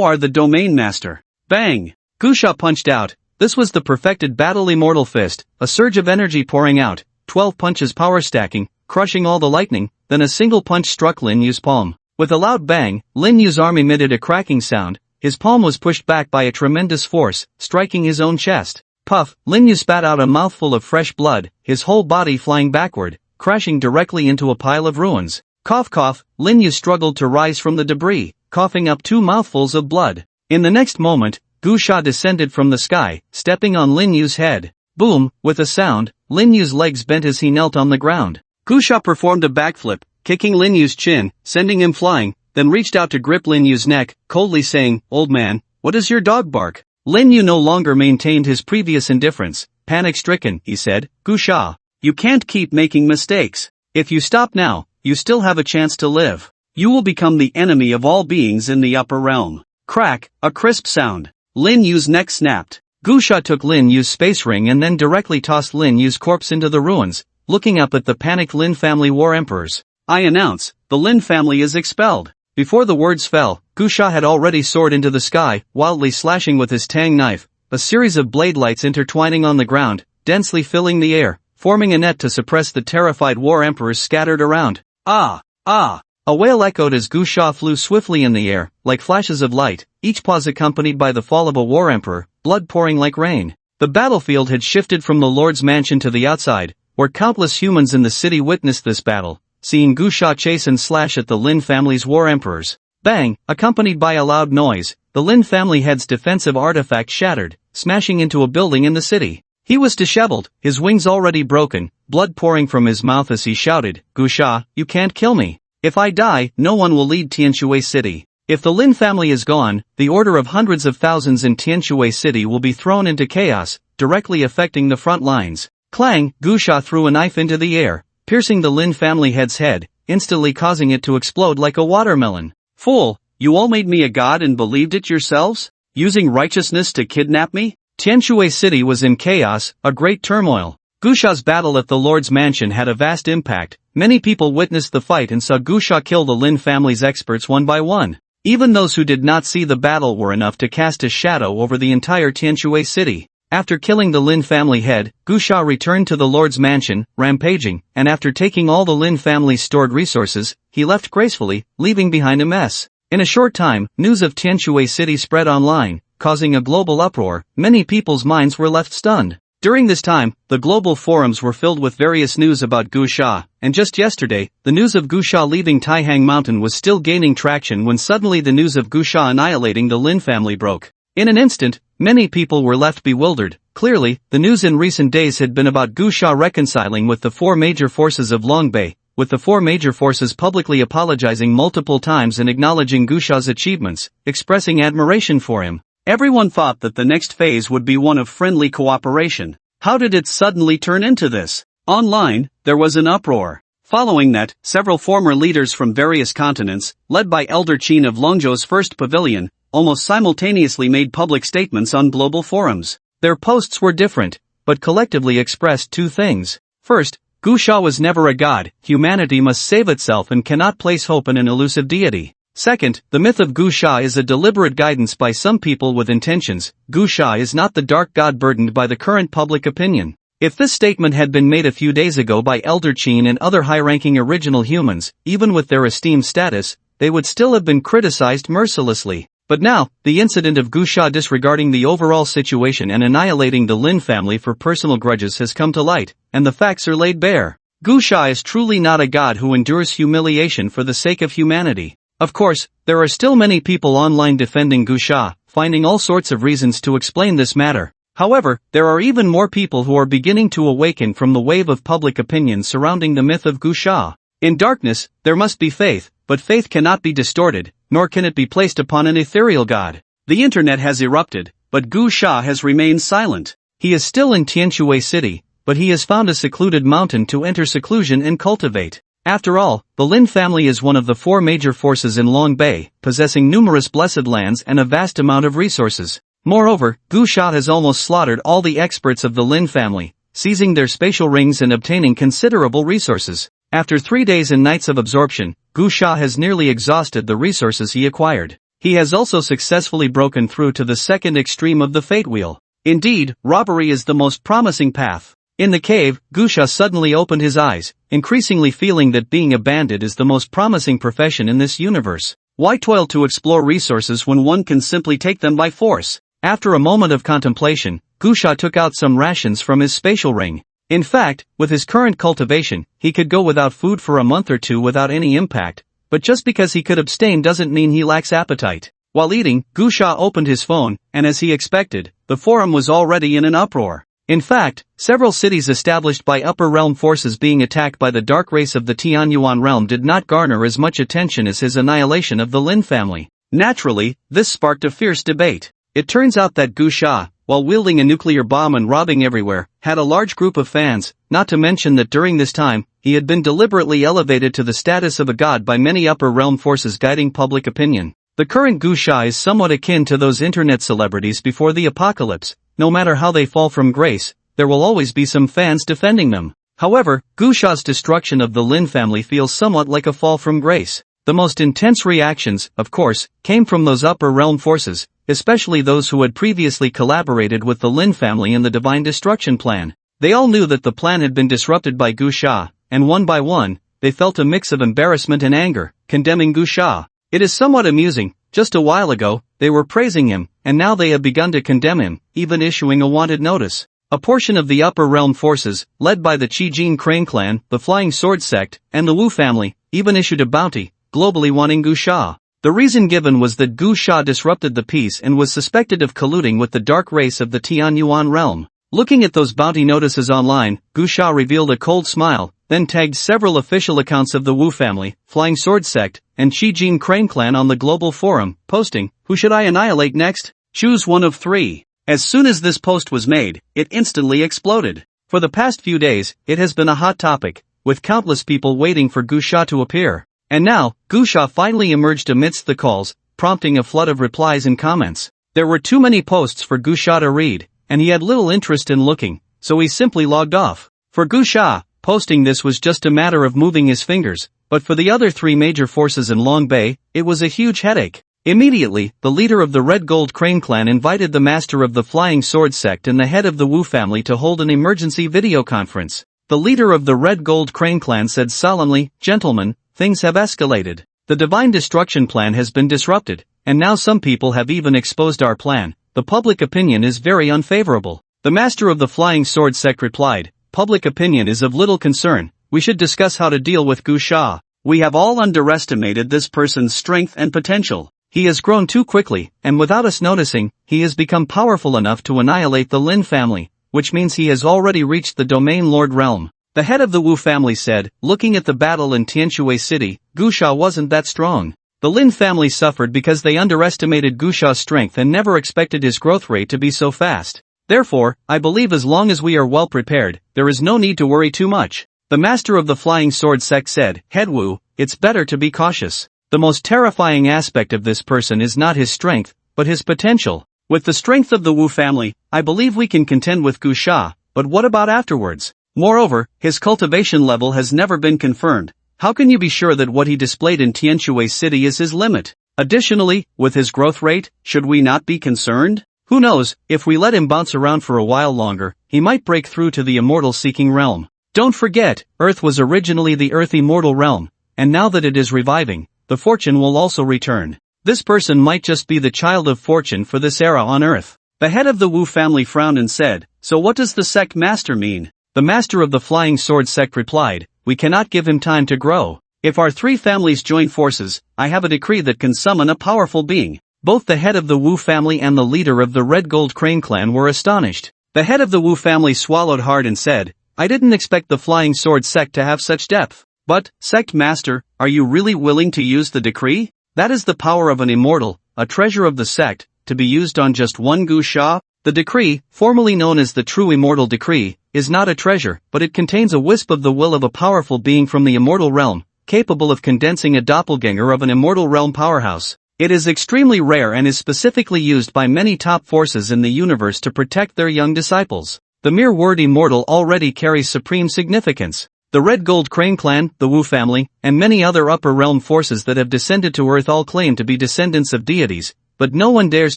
[SPEAKER 1] are the domain master. Bang! Gu Sha punched out. This was the perfected battle immortal fist, a surge of energy pouring out, 12 punches power stacking, crushing all the lightning, then a single punch struck Lin Yu's palm. With a loud bang, Lin Yu's arm emitted a cracking sound, his palm was pushed back by a tremendous force, striking his own chest. Puff, Lin Yu spat out a mouthful of fresh blood, his whole body flying backward, crashing directly into a pile of ruins. Cough cough, Lin Yu struggled to rise from the debris, coughing up 2 mouthfuls of blood. In the next moment, Gu Sha descended from the sky, stepping on Lin Yu's head. Boom, with a sound, Lin Yu's legs bent as he knelt on the ground. Gu Sha performed a backflip, kicking Lin Yu's chin, sending him flying, then reached out to grip Lin Yu's neck, coldly saying, Old man, what does your dog bark? Lin Yu no longer maintained his previous indifference. Panic-stricken, he said, Gu Sha, you can't keep making mistakes. If you stop now, you still have a chance to live. You will become the enemy of all beings in the upper realm. Crack, a crisp sound. Lin Yu's neck snapped. Gu Sha took Lin Yu's space ring and then directly tossed Lin Yu's corpse into the ruins, looking up at the panicked Lin family war emperors. I announce, the Lin family is expelled. Before the words fell, Gu Sha had already soared into the sky, wildly slashing with his tang knife, a series of blade lights intertwining on the ground, densely filling the air, forming a net to suppress the terrified war emperors scattered around. Ah! Ah! A wail echoed as Gu Sha flew swiftly in the air, like flashes of light, each pause accompanied by the fall of a war emperor, blood pouring like rain. The battlefield had shifted from the Lord's mansion to the outside, where countless humans in the city witnessed this battle, seeing Gu Sha chase and slash at the Lin family's war emperors. Bang! Accompanied by a loud noise, the Lin family head's defensive artifact shattered, smashing into a building in the city. He was disheveled, his wings already broken, blood pouring from his mouth as he shouted, Gu Sha, you can't kill me. If I die, no one will lead Tianshui City. If the Lin family is gone, the order of hundreds of thousands in Tianshui City will be thrown into chaos, directly affecting the front lines. Clang! Gu Sha threw a knife into the air, piercing the Lin family head's head, instantly causing it to explode like a watermelon. Fool, you all made me a god and believed it yourselves? Using righteousness to kidnap me? Tianshui City was in chaos, a great turmoil. Gu Sha's battle at the Lord's mansion had a vast impact. Many people witnessed the fight and saw Gu Sha kill the Lin family's experts one by one. Even those who did not see the battle were enough to cast a shadow over the entire Tianshui City. After killing the Lin family head, Gu Sha returned to the Lord's mansion, rampaging, and after taking all the Lin family's stored resources, he left gracefully, leaving behind a mess. In a short time, news of Tianshui City spread online, causing a global uproar. Many people's minds were left stunned. During this time, the global forums were filled with various news about Gu Sha, and just yesterday, the news of Gu Sha leaving Taihang Mountain was still gaining traction when suddenly the news of Gu Sha annihilating the Lin family broke. In an instant, many people were left bewildered. Clearly, the news in recent days had been about Gu Sha reconciling with the four major forces of Longbei, with the four major forces publicly apologizing multiple times and acknowledging Gu Sha's achievements, expressing admiration for him. Everyone thought that the next phase would be one of friendly cooperation. How did it suddenly turn into this? Online, there was an uproar. Following that, several former leaders from various continents, led by Elder Qin of Longzhou's first pavilion, almost simultaneously made public statements on global forums. Their posts were different, but collectively expressed two things. First, Gu Sha was never a god, humanity must save itself and cannot place hope in an elusive deity. Second, the myth of Gu Sha is a deliberate guidance by some people with intentions. Gu Sha is not the dark god burdened by the current public opinion. If this statement had been made a few days ago by Elder Qin and other high-ranking original humans, even with their esteemed status, they would still have been criticized mercilessly. But now, the incident of Gu Sha disregarding the overall situation and annihilating the Lin family for personal grudges has come to light, and the facts are laid bare. Gu Sha is truly not a god who endures humiliation for the sake of humanity. Of course, there are still many people online defending Gu Sha, finding all sorts of reasons to explain this matter. However, there are even more people who are beginning to awaken from the wave of public opinion surrounding the myth of Gu Sha. In darkness, there must be faith, but faith cannot be distorted, nor can it be placed upon an ethereal god. The internet has erupted, but Gu Sha has remained silent. He is still in Tianshui City, but he has found a secluded mountain to enter seclusion and cultivate. After all, the Lin family is one of the four major forces in Longbei, possessing numerous blessed lands and a vast amount of resources. Moreover, Gu Sha has almost slaughtered all the experts of the Lin family, seizing their spatial rings and obtaining considerable resources. After 3 days and nights of absorption, Gu Sha has nearly exhausted the resources he acquired. He has also successfully broken through to the second extreme of the fate wheel. Indeed, robbery is the most promising path. In the cave, Gu Sha suddenly opened his eyes, increasingly feeling that being a bandit is the most promising profession in this universe. Why toil to explore resources when one can simply take them by force? After a moment of contemplation, Gu Sha took out some rations from his spatial ring. In fact, with his current cultivation, he could go without food for a month or two without any impact, but just because he could abstain doesn't mean he lacks appetite. While eating, Gu Sha opened his phone, and as he expected, the forum was already in an uproar. In fact, several cities established by upper realm forces being attacked by the dark race of the Tianyuan realm did not garner as much attention as his annihilation of the Lin family. Naturally, this sparked a fierce debate. It turns out that Gu Sha, while wielding a nuclear bomb and robbing everywhere, had a large group of fans, not to mention that during this time, he had been deliberately elevated to the status of a god by many upper realm forces guiding public opinion. The current Gu Sha is somewhat akin to those internet celebrities before the apocalypse. No matter how they fall from grace, there will always be some fans defending them. However, Gu Sha's destruction of the Lin family feels somewhat like a fall from grace. The most intense reactions, of course, came from those upper realm forces, especially those who had previously collaborated with the Lin family in the divine destruction plan. They all knew that the plan had been disrupted by Gu Sha, and one by one, they felt a mix of embarrassment and anger, condemning Gu Sha. It is somewhat amusing. Just a while ago, they were praising him, and now they have begun to condemn him, even issuing a wanted notice. A portion of the upper realm forces, led by the Qijin Crane clan, the Flying Sword sect, and the Wu family, even issued a bounty, globally wanting Gu Sha. The reason given was that Gu Sha disrupted the peace and was suspected of colluding with the dark race of the Tianyuan realm. Looking at those bounty notices online, Gu Sha revealed a cold smile, then tagged several official accounts of the Wu family, Flying Sword sect, and Qijin Crane clan on the global forum, posting, "Who should I annihilate next? Choose one of 3. As soon as this post was made, it instantly exploded. For the past few days, it has been a hot topic, with countless people waiting for Gu Sha to appear. And now, Gu Sha finally emerged amidst the calls, prompting a flood of replies and comments. There were too many posts for Gu Sha to read, and he had little interest in looking, so he simply logged off. For Gu Sha, posting this was just a matter of moving his fingers, but for the other 3 major forces in Longbei, it was a huge headache. Immediately, the leader of the Red Gold Crane clan invited the master of the Flying Sword sect and the head of the Wu family to hold an emergency video conference. The leader of the Red Gold Crane clan said solemnly, "Gentlemen, things have escalated. The divine destruction plan has been disrupted, and now some people have even exposed our plan. The public opinion is very unfavorable." The master of the Flying Sword sect replied, "Public opinion is of little concern. We should discuss how to deal with Gu Sha. We have all underestimated this person's strength and potential. He has grown too quickly, and without us noticing, he has become powerful enough to annihilate the Lin family, which means he has already reached the Domain Lord realm." The head of the Wu family said, "Looking at the battle in Tianshui City, Gu Sha wasn't that strong. The Lin family suffered because they underestimated Gu Sha's strength and never expected his growth rate to be so fast. Therefore, I believe as long as we are well prepared, there is no need to worry too much." The master of the Flying Sword sect said, "Head Wu, it's better to be cautious. The most terrifying aspect of this person is not his strength, but his potential. With the strength of the Wu family, I believe we can contend with Gu Sha, but what about afterwards? Moreover, his cultivation level has never been confirmed. How can you be sure that what he displayed in Tianshui City is his limit? Additionally, with his growth rate, should we not be concerned? Who knows, if we let him bounce around for a while longer, he might break through to the immortal-seeking realm. Don't forget, Earth was originally the Earth immortal realm, and now that it is reviving, the fortune will also return. This person might just be the child of fortune for this era on Earth." The head of the Wu family frowned and said, "So what does the sect master mean?" The master of the Flying Sword sect replied, "We cannot give him time to grow. If our three families join forces, I have a decree that can summon a powerful being." Both the head of the Wu family and the leader of the Red Gold Crane clan were astonished. The head of the Wu family swallowed hard and said, "I didn't expect the Flying Sword sect to have such depth. But, sect master, are you really willing to use the decree? That is the power of an immortal, a treasure of the sect, to be used on just one Gu Sha? The decree, formerly known as the True Immortal Decree, is not a treasure, but it contains a wisp of the will of a powerful being from the immortal realm, capable of condensing a doppelganger of an immortal realm powerhouse. It is extremely rare and is specifically used by many top forces in the universe to protect their young disciples. The mere word immortal already carries supreme significance. The Red Gold Crane clan, the Wu family, and many other upper realm forces that have descended to Earth all claim to be descendants of deities, but no one dares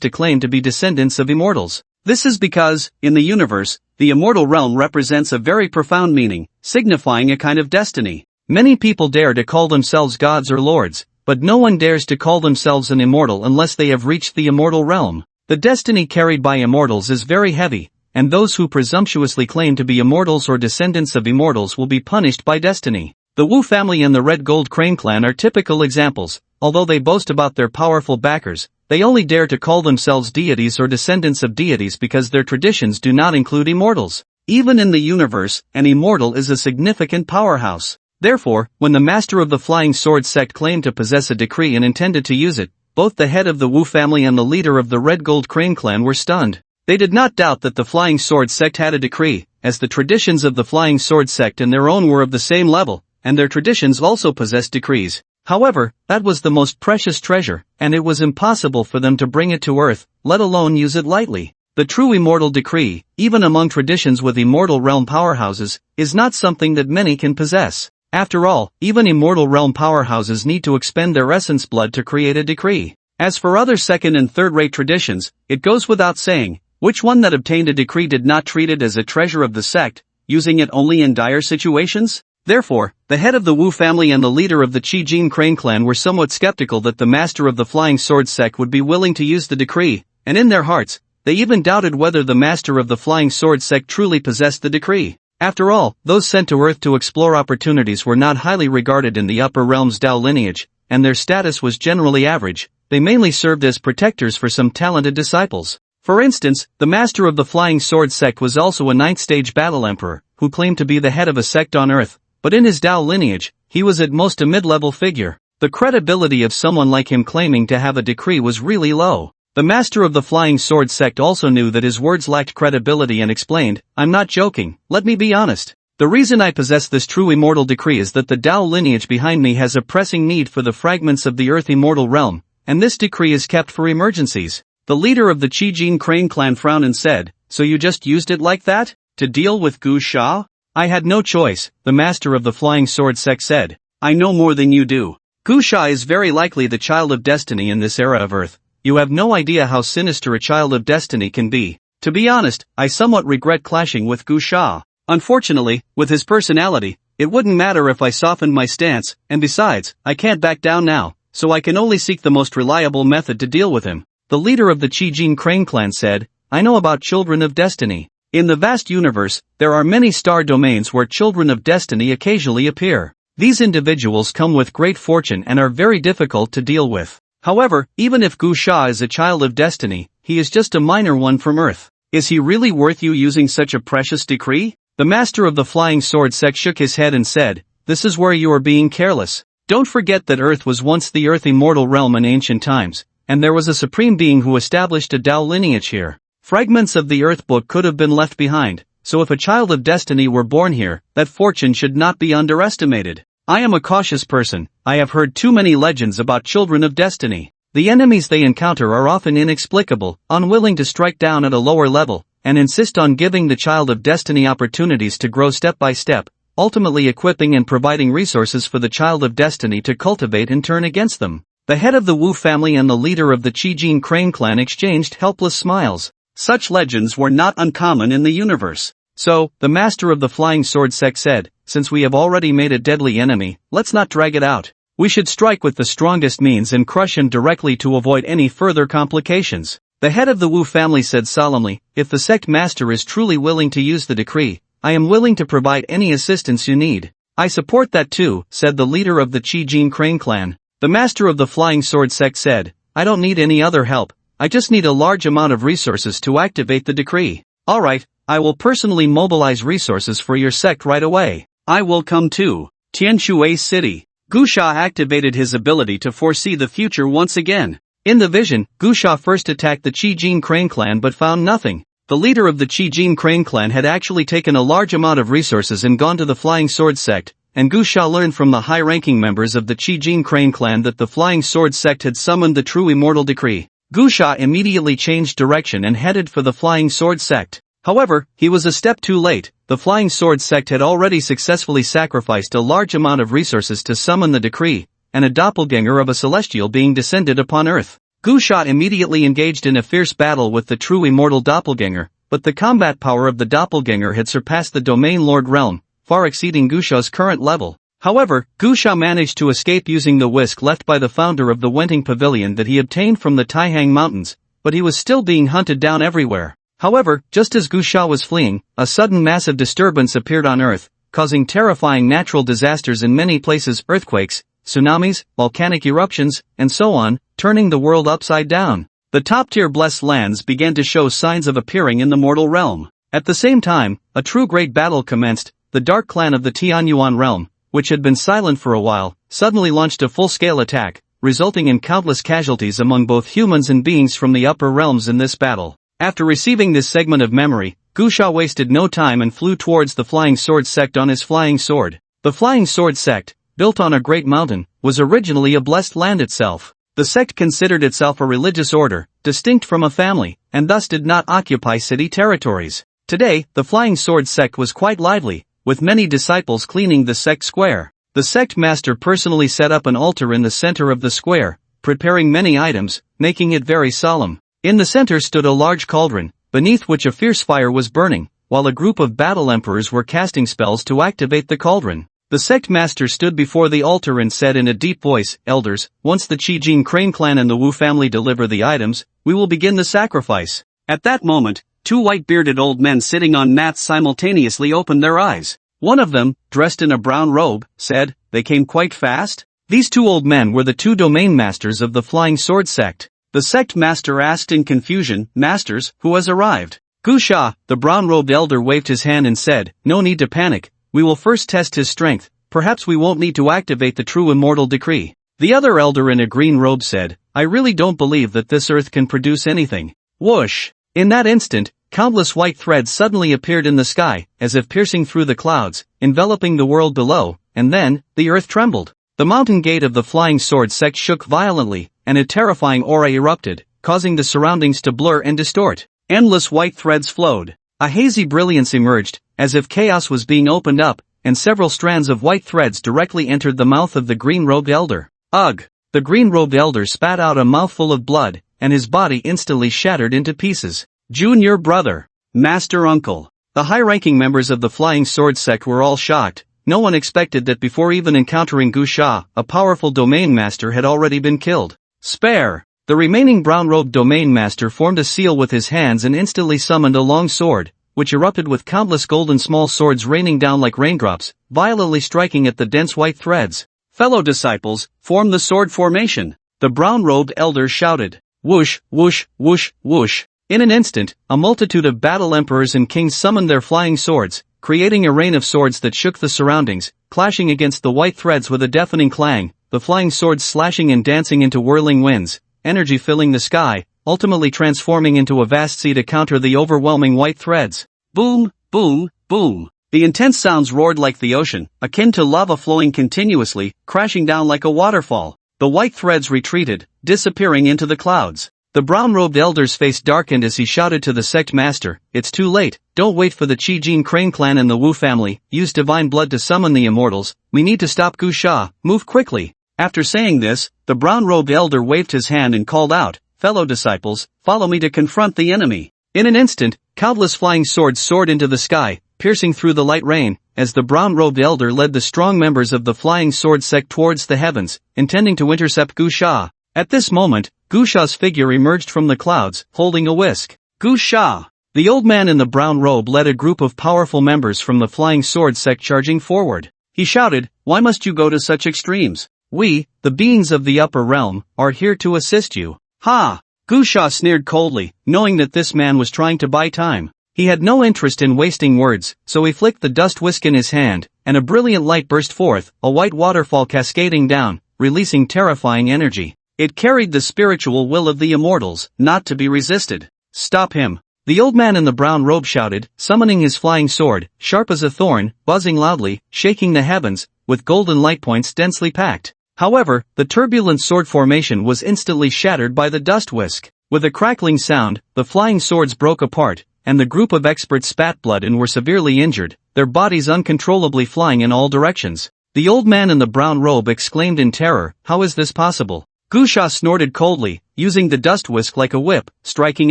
[SPEAKER 1] to claim to be descendants of immortals. This is because, in the universe, the immortal realm represents a very profound meaning, signifying a kind of destiny. Many people dare to call themselves gods or lords, but no one dares to call themselves an immortal unless they have reached the immortal realm. The destiny carried by immortals is very heavy, and those who presumptuously claim to be immortals or descendants of immortals will be punished by destiny. The Wu family and the Red Gold Crane clan are typical examples. Although they boast about their powerful backers, they only dare to call themselves deities or descendants of deities because their traditions do not include immortals. Even in the universe, an immortal is a significant powerhouse. Therefore, when the master of the Flying Sword sect claimed to possess a decree and intended to use it, both the head of the Wu family and the leader of the Red Gold Crane clan were stunned. They did not doubt that the Flying Sword sect had a decree, as the traditions of the Flying Sword sect and their own were of the same level, and their traditions also possessed decrees. However, that was the most precious treasure, and it was impossible for them to bring it to Earth, let alone use it lightly. The true immortal decree, even among traditions with immortal realm powerhouses, is not something that many can possess. After all, even immortal realm powerhouses need to expend their essence blood to create a decree. As for other second and third-rate traditions, it goes without saying, which one that obtained a decree did not treat it as a treasure of the sect, using it only in dire situations? Therefore, the head of the Wu family and the leader of the Qijin Crane clan were somewhat skeptical that the master of the Flying Sword sect would be willing to use the decree, and in their hearts, they even doubted whether the master of the Flying Sword sect truly possessed the decree. After all, those sent to Earth to explore opportunities were not highly regarded in the upper realms Dao lineage, and their status was generally average. They mainly served as protectors for some talented disciples. For instance, the master of the Flying Sword sect was also a ninth-stage battle emperor, who claimed to be the head of a sect on Earth, but in his Dao lineage, he was at most a mid-level figure. The credibility of someone like him claiming to have a decree was really low. The master of the Flying Sword sect also knew that his words lacked credibility and explained, "I'm not joking, let me be honest. The reason I possess this true immortal decree is that the Dao lineage behind me has a pressing need for the fragments of the Earth immortal realm, and this decree is kept for emergencies." The leader of the Qijin Crane clan frowned and said, "So you just used it like that? To deal with Gu Sha?" "I had no choice," the master of the Flying Sword sect said. "I know more than you do. Gu Sha is very likely the child of destiny in this era of Earth. You have no idea how sinister a child of destiny can be. To be honest, I somewhat regret clashing with Gu Sha. Unfortunately, with his personality, it wouldn't matter if I softened my stance, and besides, I can't back down now, so I can only seek the most reliable method to deal with him. The leader of the Qijin Crane clan said, I know about children of destiny. In the vast universe, there are many star domains where children of destiny occasionally appear. These individuals come with great fortune and are very difficult to deal with. However, even if Gu Sha is a child of destiny, he is just a minor one from Earth. Is he really worth you using such a precious decree? The master of the Flying Sword sect shook his head and said, this is where you are being careless. Don't forget that Earth was once the Earth immortal realm in ancient times, and there was a supreme being who established a Tao lineage here. Fragments of the Earth book could have been left behind, so if a child of destiny were born here, that fortune should not be underestimated. I am a cautious person. I have heard too many legends about children of destiny. The enemies they encounter are often inexplicable, unwilling to strike down at a lower level, and insist on giving the child of destiny opportunities to grow step by step, ultimately equipping and providing resources for the child of destiny to cultivate and turn against them. The head of the Wu family and the leader of the Qijin Crane clan exchanged helpless smiles. Such legends were not uncommon in the universe. So, the master of the Flying Sword sect said, since we have already made a deadly enemy, let's not drag it out. We should strike with the strongest means and crush him directly to avoid any further complications. The head of the Wu family said solemnly, if the sect master is truly willing to use the decree, I am willing to provide any assistance you need. I support that too, said the leader of the Qijin Crane clan. The master of the Flying Sword sect said, I don't need any other help, I just need a large amount of resources to activate the decree. Alright, I will personally mobilize resources for your sect right away. I will come too. Tianshui City. Gu Sha activated his ability to foresee the future once again. In the vision, Gu Sha first attacked the Qijin Crane clan but found nothing. The leader of the Qijin Crane clan had actually taken a large amount of resources and gone to the Flying Sword sect, and Gu Sha learned from the high-ranking members of the Qijin Crane clan that the Flying Sword sect had summoned the true immortal decree. Gu Sha immediately changed direction and headed for the Flying Sword sect. However, he was a step too late. The Flying Sword sect had already successfully sacrificed a large amount of resources to summon the decree, and a doppelganger of a celestial being descended upon Earth. Gu Sha immediately engaged in a fierce battle with the true immortal doppelganger, but the combat power of the doppelganger had surpassed the domain lord realm, far exceeding Gu Sha's current level. However, Gu Sha managed to escape using the whisk left by the founder of the Wenting Pavilion that he obtained from the Taihang Mountains, but he was still being hunted down everywhere. However, just as Gu Sha was fleeing, a sudden massive disturbance appeared on Earth, causing terrifying natural disasters in many places, earthquakes, tsunamis, volcanic eruptions, and so on, turning the world upside down. The top-tier blessed lands began to show signs of appearing in the mortal realm. At the same time, a true great battle commenced. The dark clan of the Tianyuan realm, which had been silent for a while, suddenly launched a full-scale attack, resulting in countless casualties among both humans and beings from the upper realms in this battle. After receiving this segment of memory, Gu Sha wasted no time and flew towards the Flying Sword sect on his flying sword. The Flying Sword sect, built on a great mountain, was originally a blessed land itself. The sect considered itself a religious order, distinct from a family, and thus did not occupy city territories. Today, the Flying Sword sect was quite lively, with many disciples cleaning the sect square. The sect master personally set up an altar in the center of the square, preparing many items, making it very solemn. In the center stood a large cauldron, beneath which a fierce fire was burning, while a group of battle emperors were casting spells to activate the cauldron. The sect master stood before the altar and said in a deep voice, Elders, once the Qijin Crane clan and the Wu family deliver the items, we will begin the sacrifice. At that moment, two white-bearded old men sitting on mats simultaneously opened their eyes. One of them, dressed in a brown robe, said, They came quite fast? These two old men were the two domain masters of the Flying Sword sect. The sect master asked in confusion, Masters, who has arrived? Gu Sha, the brown-robed elder waved his hand and said, No need to panic, we will first test his strength, perhaps we won't need to activate the true immortal decree. The other elder in a green robe said, I really don't believe that this earth can produce anything. Whoosh! In that instant, countless white threads suddenly appeared in the sky, as if piercing through the clouds, enveloping the world below, and then, the earth trembled. The mountain gate of the Flying Sword sect shook violently, and a terrifying aura erupted, causing the surroundings to blur and distort. Endless white threads flowed. A hazy brilliance emerged, as if chaos was being opened up, and several strands of white threads directly entered the mouth of the green-robed elder. Ugh! The green-robed elder spat out a mouthful of blood, and his body instantly shattered into pieces. Junior brother. Master uncle. The high-ranking members of the Flying Sword sect were all shocked. No one expected that before even encountering Gu Sha, a powerful domain master had already been killed. Spare! The remaining brown-robed domain master formed a seal with his hands and instantly summoned a long sword, which erupted with countless golden small swords raining down like raindrops, violently striking at the dense white threads. Fellow disciples, form the sword formation. The brown-robed elder shouted. Whoosh, whoosh, whoosh, whoosh. In an instant, a multitude of battle emperors and kings summoned their flying swords, creating a rain of swords that shook the surroundings, clashing against the white threads with a deafening clang, the flying swords slashing and dancing into whirling winds, energy filling the sky, ultimately transforming into a vast sea to counter the overwhelming white threads. Boom, boom, boom. The intense sounds roared like the ocean, akin to lava flowing continuously, crashing down like a waterfall. The white threads retreated, disappearing into the clouds. The brown-robed elder's face darkened as he shouted to the sect master, "It's too late, don't wait for the Qi-Jin Crane clan and the Wu family, use divine blood to summon the immortals, we need to stop Gu Sha, move quickly." After saying this, the brown-robed elder waved his hand and called out, "Fellow disciples, follow me to confront the enemy." In an instant, countless flying swords soared into the sky, piercing through the light rain, as the brown-robed elder led the strong members of the Flying Sword sect towards the heavens, intending to intercept Gu Sha. At this moment, Gu Sha's figure emerged from the clouds, holding a whisk. Gu Sha! The old man in the brown robe led a group of powerful members from the Flying Sword sect charging forward. He shouted, "Why must you go to such extremes? We, the beings of the upper realm, are here to assist you." Ha! Gu Sha sneered coldly, knowing that this man was trying to buy time. He had no interest in wasting words, so he flicked the dust whisk in his hand, and a brilliant light burst forth, a white waterfall cascading down, releasing terrifying energy. It carried the spiritual will of the immortals, not to be resisted. "Stop him!" The old man in the brown robe shouted, summoning his flying sword, sharp as a thorn, buzzing loudly, shaking the heavens, with golden light points densely packed. However, the turbulent sword formation was instantly shattered by the dust whisk. With a crackling sound, the flying swords broke apart, and the group of experts spat blood and were severely injured, their bodies uncontrollably flying in all directions. The old man in the brown robe exclaimed in terror, "How is this possible?" Gu Sha snorted coldly, using the dust whisk like a whip, striking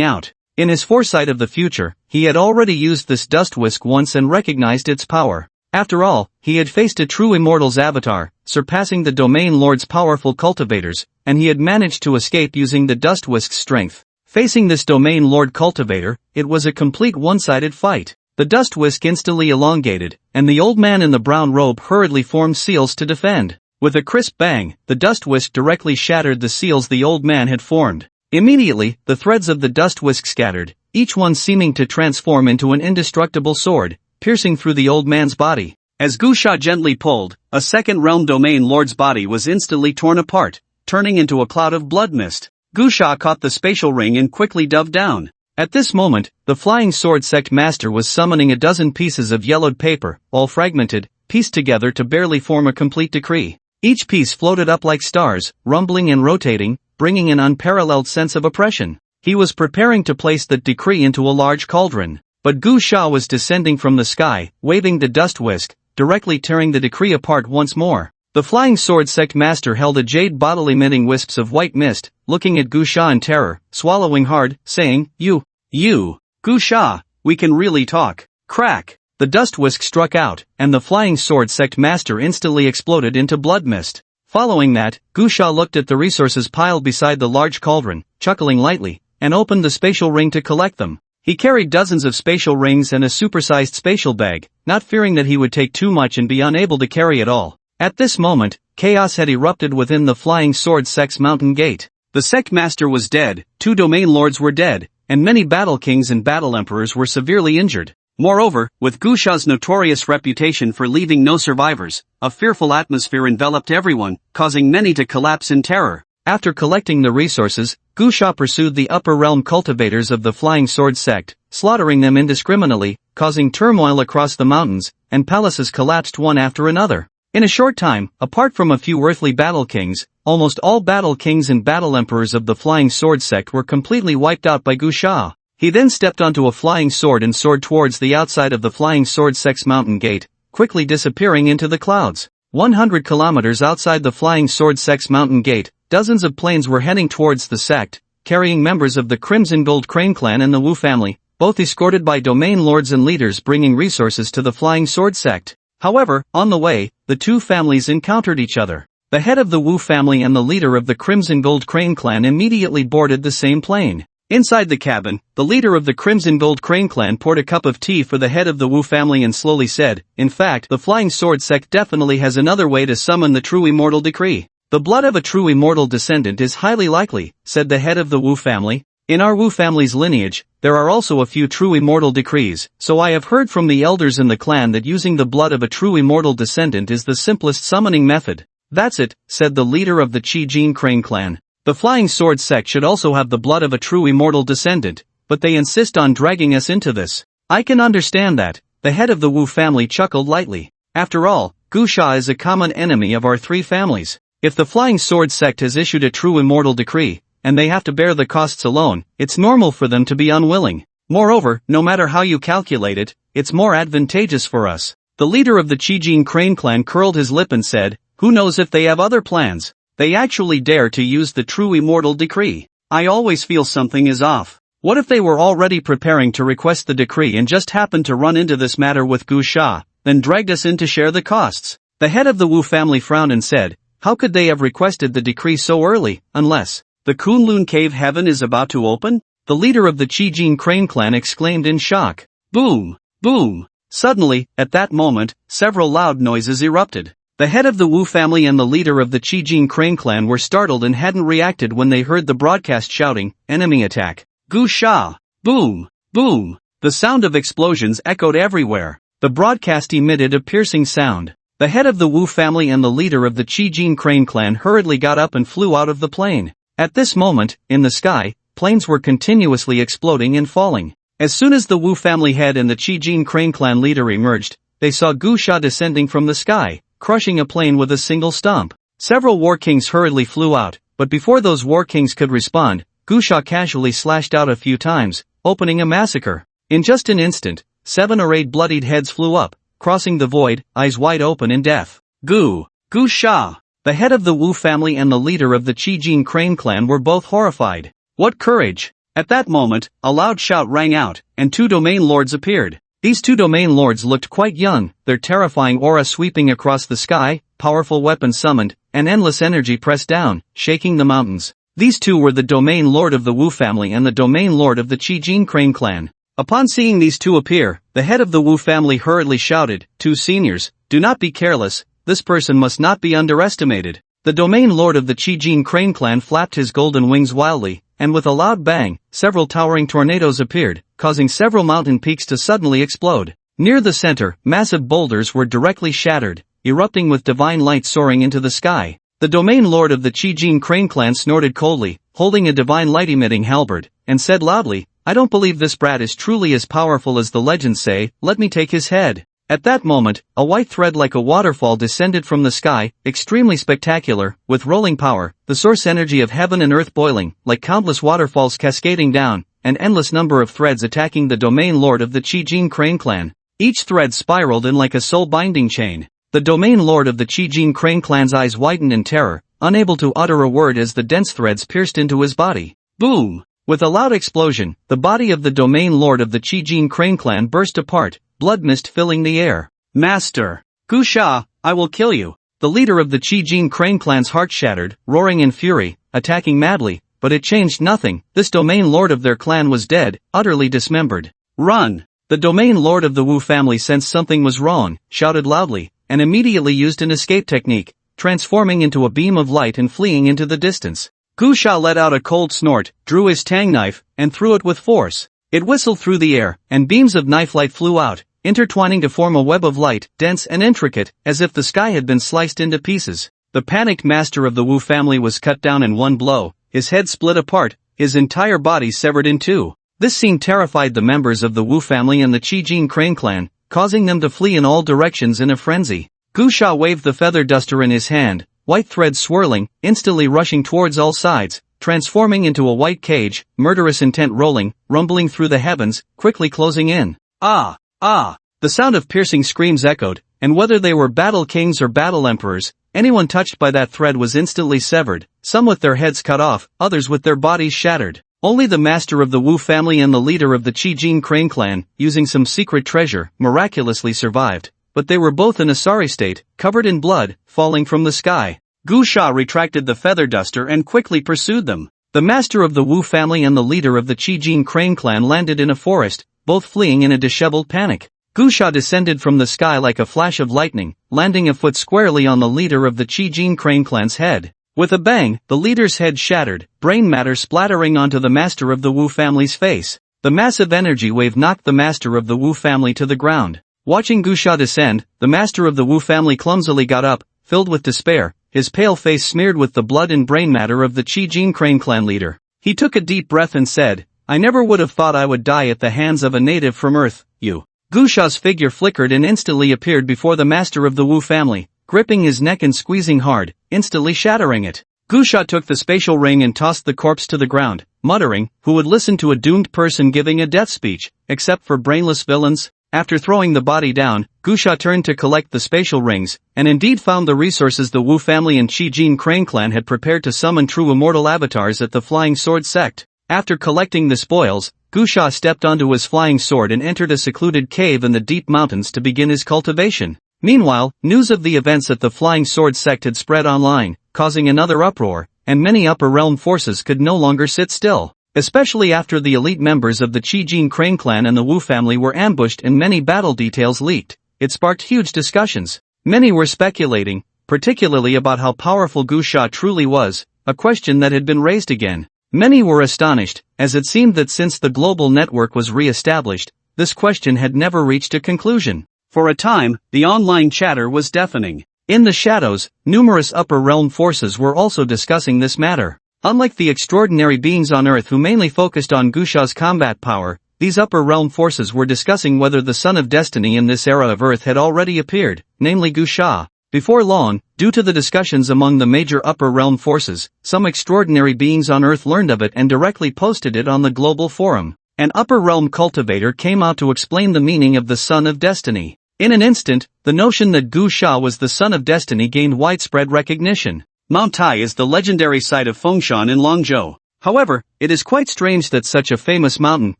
[SPEAKER 1] out. In his foresight of the future, he had already used this dust whisk once and recognized its power. After all, he had faced a true immortal's avatar, surpassing the domain lord's powerful cultivators, and he had managed to escape using the dust whisk's strength. Facing this domain lord cultivator, it was a complete one-sided fight. The dust whisk instantly elongated, and the old man in the brown robe hurriedly formed seals to defend. With a crisp bang, the dust whisk directly shattered the seals the old man had formed. Immediately, the threads of the dust whisk scattered, each one seeming to transform into an indestructible sword, piercing through the old man's body. As Gu Sha gently pulled, a second realm domain lord's body was instantly torn apart, turning into a cloud of blood mist. Gu Sha caught the spatial ring and quickly dove down. At this moment, the Flying Sword sect master was summoning a dozen pieces of yellowed paper, all fragmented, pieced together to barely form a complete decree. Each piece floated up like stars, rumbling and rotating, bringing an unparalleled sense of oppression. He was preparing to place the decree into a large cauldron. But Gu Sha was descending from the sky, waving the dust whisk, directly tearing the decree apart once more. The Flying Sword sect master held a jade bottle emitting wisps of white mist, looking at Gu Sha in terror, swallowing hard, saying, You, Gu Sha, we can really talk." Crack! The dust whisk struck out, and the Flying Sword sect master instantly exploded into blood mist. Following that, Gu Sha looked at the resources piled beside the large cauldron, chuckling lightly, and opened the spatial ring to collect them. He carried dozens of spatial rings and a supersized spatial bag, not fearing that he would take too much and be unable to carry it all. At this moment, chaos had erupted within the Flying Sword sect's mountain gate. The sect master was dead, 2 domain lords were dead, and many battle kings and battle emperors were severely injured. Moreover, with Gu Sha's notorious reputation for leaving no survivors, a fearful atmosphere enveloped everyone, causing many to collapse in terror. After collecting the resources, Gu Sha pursued the upper realm cultivators of the Flying Sword sect, slaughtering them indiscriminately, causing turmoil across the mountains, and palaces collapsed one after another. In a short time, apart from a few earthly battle kings, almost all battle kings and battle emperors of the Flying Sword sect were completely wiped out by Gu Sha. He then stepped onto a flying sword and soared towards the outside of the Flying Sword sect's mountain gate, quickly disappearing into the clouds. 100 kilometers outside the Flying Sword Sect's mountain gate, dozens of planes were heading towards the sect, carrying members of the Crimson Gold Crane clan and the Wu family, both escorted by domain lords and leaders bringing resources to the Flying Sword Sect. However, on the way, the two families encountered each other. The head of the Wu family and the leader of the Crimson Gold Crane clan immediately boarded the same plane. Inside the cabin, the leader of the Crimson Gold Crane clan poured a cup of tea for the head of the Wu family and slowly said, "In fact, the Flying Sword Sect definitely has another way to summon the true immortal decree. The blood of a true immortal descendant is highly likely," said the head of the Wu family. "In our Wu family's lineage, there are also a few true immortal decrees, so I have heard from the elders in the clan that using the blood of a true immortal descendant is the simplest summoning method." "That's it," said the leader of the Qijin Crane clan. "The Flying Sword Sect should also have the blood of a true immortal descendant, but they insist on dragging us into this. I can understand that." The head of the Wu family chuckled lightly. "After all, Gusha is a common enemy of our three families. If the Flying Sword Sect has issued a true immortal decree, and they have to bear the costs alone, it's normal for them to be unwilling. Moreover, no matter how you calculate it, it's more advantageous for us." The leader of the Qijin Crane clan curled his lip and said, "Who knows if they have other plans? They actually dare to use the true immortal decree. I always feel something is off. What if they were already preparing to request the decree and just happened to run into this matter with Gusha, then dragged us in to share the costs?" The head of the Wu family frowned and said, "How could they have requested the decree so early, unless the Kunlun Cave heaven is about to open?" The leader of the Qijin Crane clan exclaimed in shock. Boom! Boom! Suddenly, at that moment, several loud noises erupted. The head of the Wu family and the leader of the Qijin Crane clan were startled and hadn't reacted when they heard the broadcast shouting, "Enemy attack! Gusha!" Boom! Boom! The sound of explosions echoed everywhere. The broadcast emitted a piercing sound. The head of the Wu family and the leader of the Qijin Crane clan hurriedly got up and flew out of the plane. At this moment, in the sky, planes were continuously exploding and falling. As soon as the Wu family head and the Qijin Crane clan leader emerged, they saw Gusha descending from the sky, crushing a plane with a single stomp. Several war kings hurriedly flew out, but before those war kings could respond, Gusha casually slashed out a few times, opening a massacre. In just an instant, 7 or 8 bloodied heads flew up, crossing the void, eyes wide open in death. Gusha! The head of the Wu family and the leader of the Qijin Crane clan were both horrified. What courage! At that moment, a loud shout rang out, and 2 domain lords appeared. These 2 domain lords looked quite young, their terrifying aura sweeping across the sky, powerful weapons summoned, and endless energy pressed down, shaking the mountains. These 2 were the domain lord of the Wu family and the domain lord of the Qijin Crane clan. Upon seeing these 2 appear, the head of the Wu family hurriedly shouted, "2 seniors, do not be careless, this person must not be underestimated." The domain lord of the Qijin Crane clan flapped his golden wings wildly, and with a loud bang, several towering tornadoes appeared, causing several mountain peaks to suddenly explode. Near the center, massive boulders were directly shattered, erupting with divine light soaring into the sky. The domain lord of the Qijin Crane clan snorted coldly, holding a divine light-emitting halberd, and said loudly, "I don't believe this brat is truly as powerful as the legends say, let me take his head." At that moment, a white thread like a waterfall descended from the sky, extremely spectacular, with rolling power, the source energy of heaven and earth boiling, like countless waterfalls cascading down, an endless number of threads attacking the domain lord of the Qijin Crane clan. Each thread spiraled in like a soul-binding chain. The domain lord of the Qijin Crane clan's eyes widened in terror, unable to utter a word as the dense threads pierced into his body. Boom! With a loud explosion, the body of the domain lord of the Qijin Crane clan burst apart, blood mist filling the air. "Master! Gusha, I will kill you!" The leader of the Qijin Crane clan's heart shattered, roaring in fury, attacking madly, but it changed nothing. This domain lord of their clan was dead, utterly dismembered. "Run!" The domain lord of the Wu family sensed something was wrong, shouted loudly, and immediately used an escape technique, transforming into a beam of light and fleeing into the distance. Gusha let out a cold snort, drew his tang knife, and threw it with force. It whistled through the air, and beams of knife light flew out, intertwining to form a web of light, dense and intricate, as if the sky had been sliced into pieces. The panicked master of the Wu family was cut down in one blow, his head split apart, his entire body severed in 2. This scene terrified the members of the Wu family and the Qijin Crane clan, causing them to flee in all directions in a frenzy. Gusha waved the feather duster in his hand, white threads swirling, instantly rushing towards all sides, transforming into a white cage, murderous intent rolling, rumbling through the heavens, quickly closing in. Ah! Ah! The sound of piercing screams echoed, and whether they were battle kings or battle emperors, anyone touched by that thread was instantly severed, some with their heads cut off, others with their bodies shattered. Only the master of the Wu family and the leader of the Qijin Crane clan, using some secret treasure, miraculously survived, but they were both in a sorry state, covered in blood, falling from the sky. Gu Sha retracted the feather duster and quickly pursued them. The master of the Wu family and the leader of the Qijin Crane clan landed in a forest, both fleeing in a disheveled panic. Gu Sha descended from the sky like a flash of lightning, landing a foot squarely on the leader of the Qijin Crane clan's head. With a bang, the leader's head shattered, brain matter splattering onto the master of the Wu family's face. The massive energy wave knocked the master of the Wu family to the ground. Watching Gu Sha descend, the master of the Wu family clumsily got up, filled with despair, his pale face smeared with the blood and brain matter of the Qijin Crane clan leader. He took a deep breath and said, "I never would have thought I would die at the hands of a native from Earth, you." Gu Sha's figure flickered and instantly appeared before the master of the Wu family, gripping his neck and squeezing hard, instantly shattering it. Gu Sha took the spatial ring and tossed the corpse to the ground, muttering, "Who would listen to a doomed person giving a death speech, except for brainless villains?" After throwing the body down, Gu Sha turned to collect the spatial rings, and indeed found the resources the Wu family and Qijin Crane clan had prepared to summon true immortal avatars at the Flying Sword sect. After collecting the spoils, Gu Sha stepped onto his flying sword and entered a secluded cave in the deep mountains to begin his cultivation. Meanwhile, news of the events at the Flying Sword sect had spread online, causing another uproar, and many upper realm forces could no longer sit still. Especially after the elite members of the Qijin Crane clan and the Wu family were ambushed and many battle details leaked, it sparked huge discussions. Many were speculating, particularly about how powerful Gu Sha truly was, a question that had been raised again. Many were astonished, as it seemed that since the global network was re-established, this question had never reached a conclusion. For a time, the online chatter was deafening. In the shadows, numerous upper realm forces were also discussing this matter. Unlike the extraordinary beings on Earth who mainly focused on Gu Sha's combat power, these upper realm forces were discussing whether the Son of Destiny in this era of Earth had already appeared, namely Gu Sha. Before long, due to the discussions among the major upper realm forces, some extraordinary beings on Earth learned of it and directly posted it on the global forum. An upper realm cultivator came out to explain the meaning of the Son of Destiny. In an instant, the notion that Gu Sha was the Son of Destiny gained widespread recognition. Mount Tai is the legendary site of Fengshan in Longzhou. However, it is quite strange that such a famous mountain,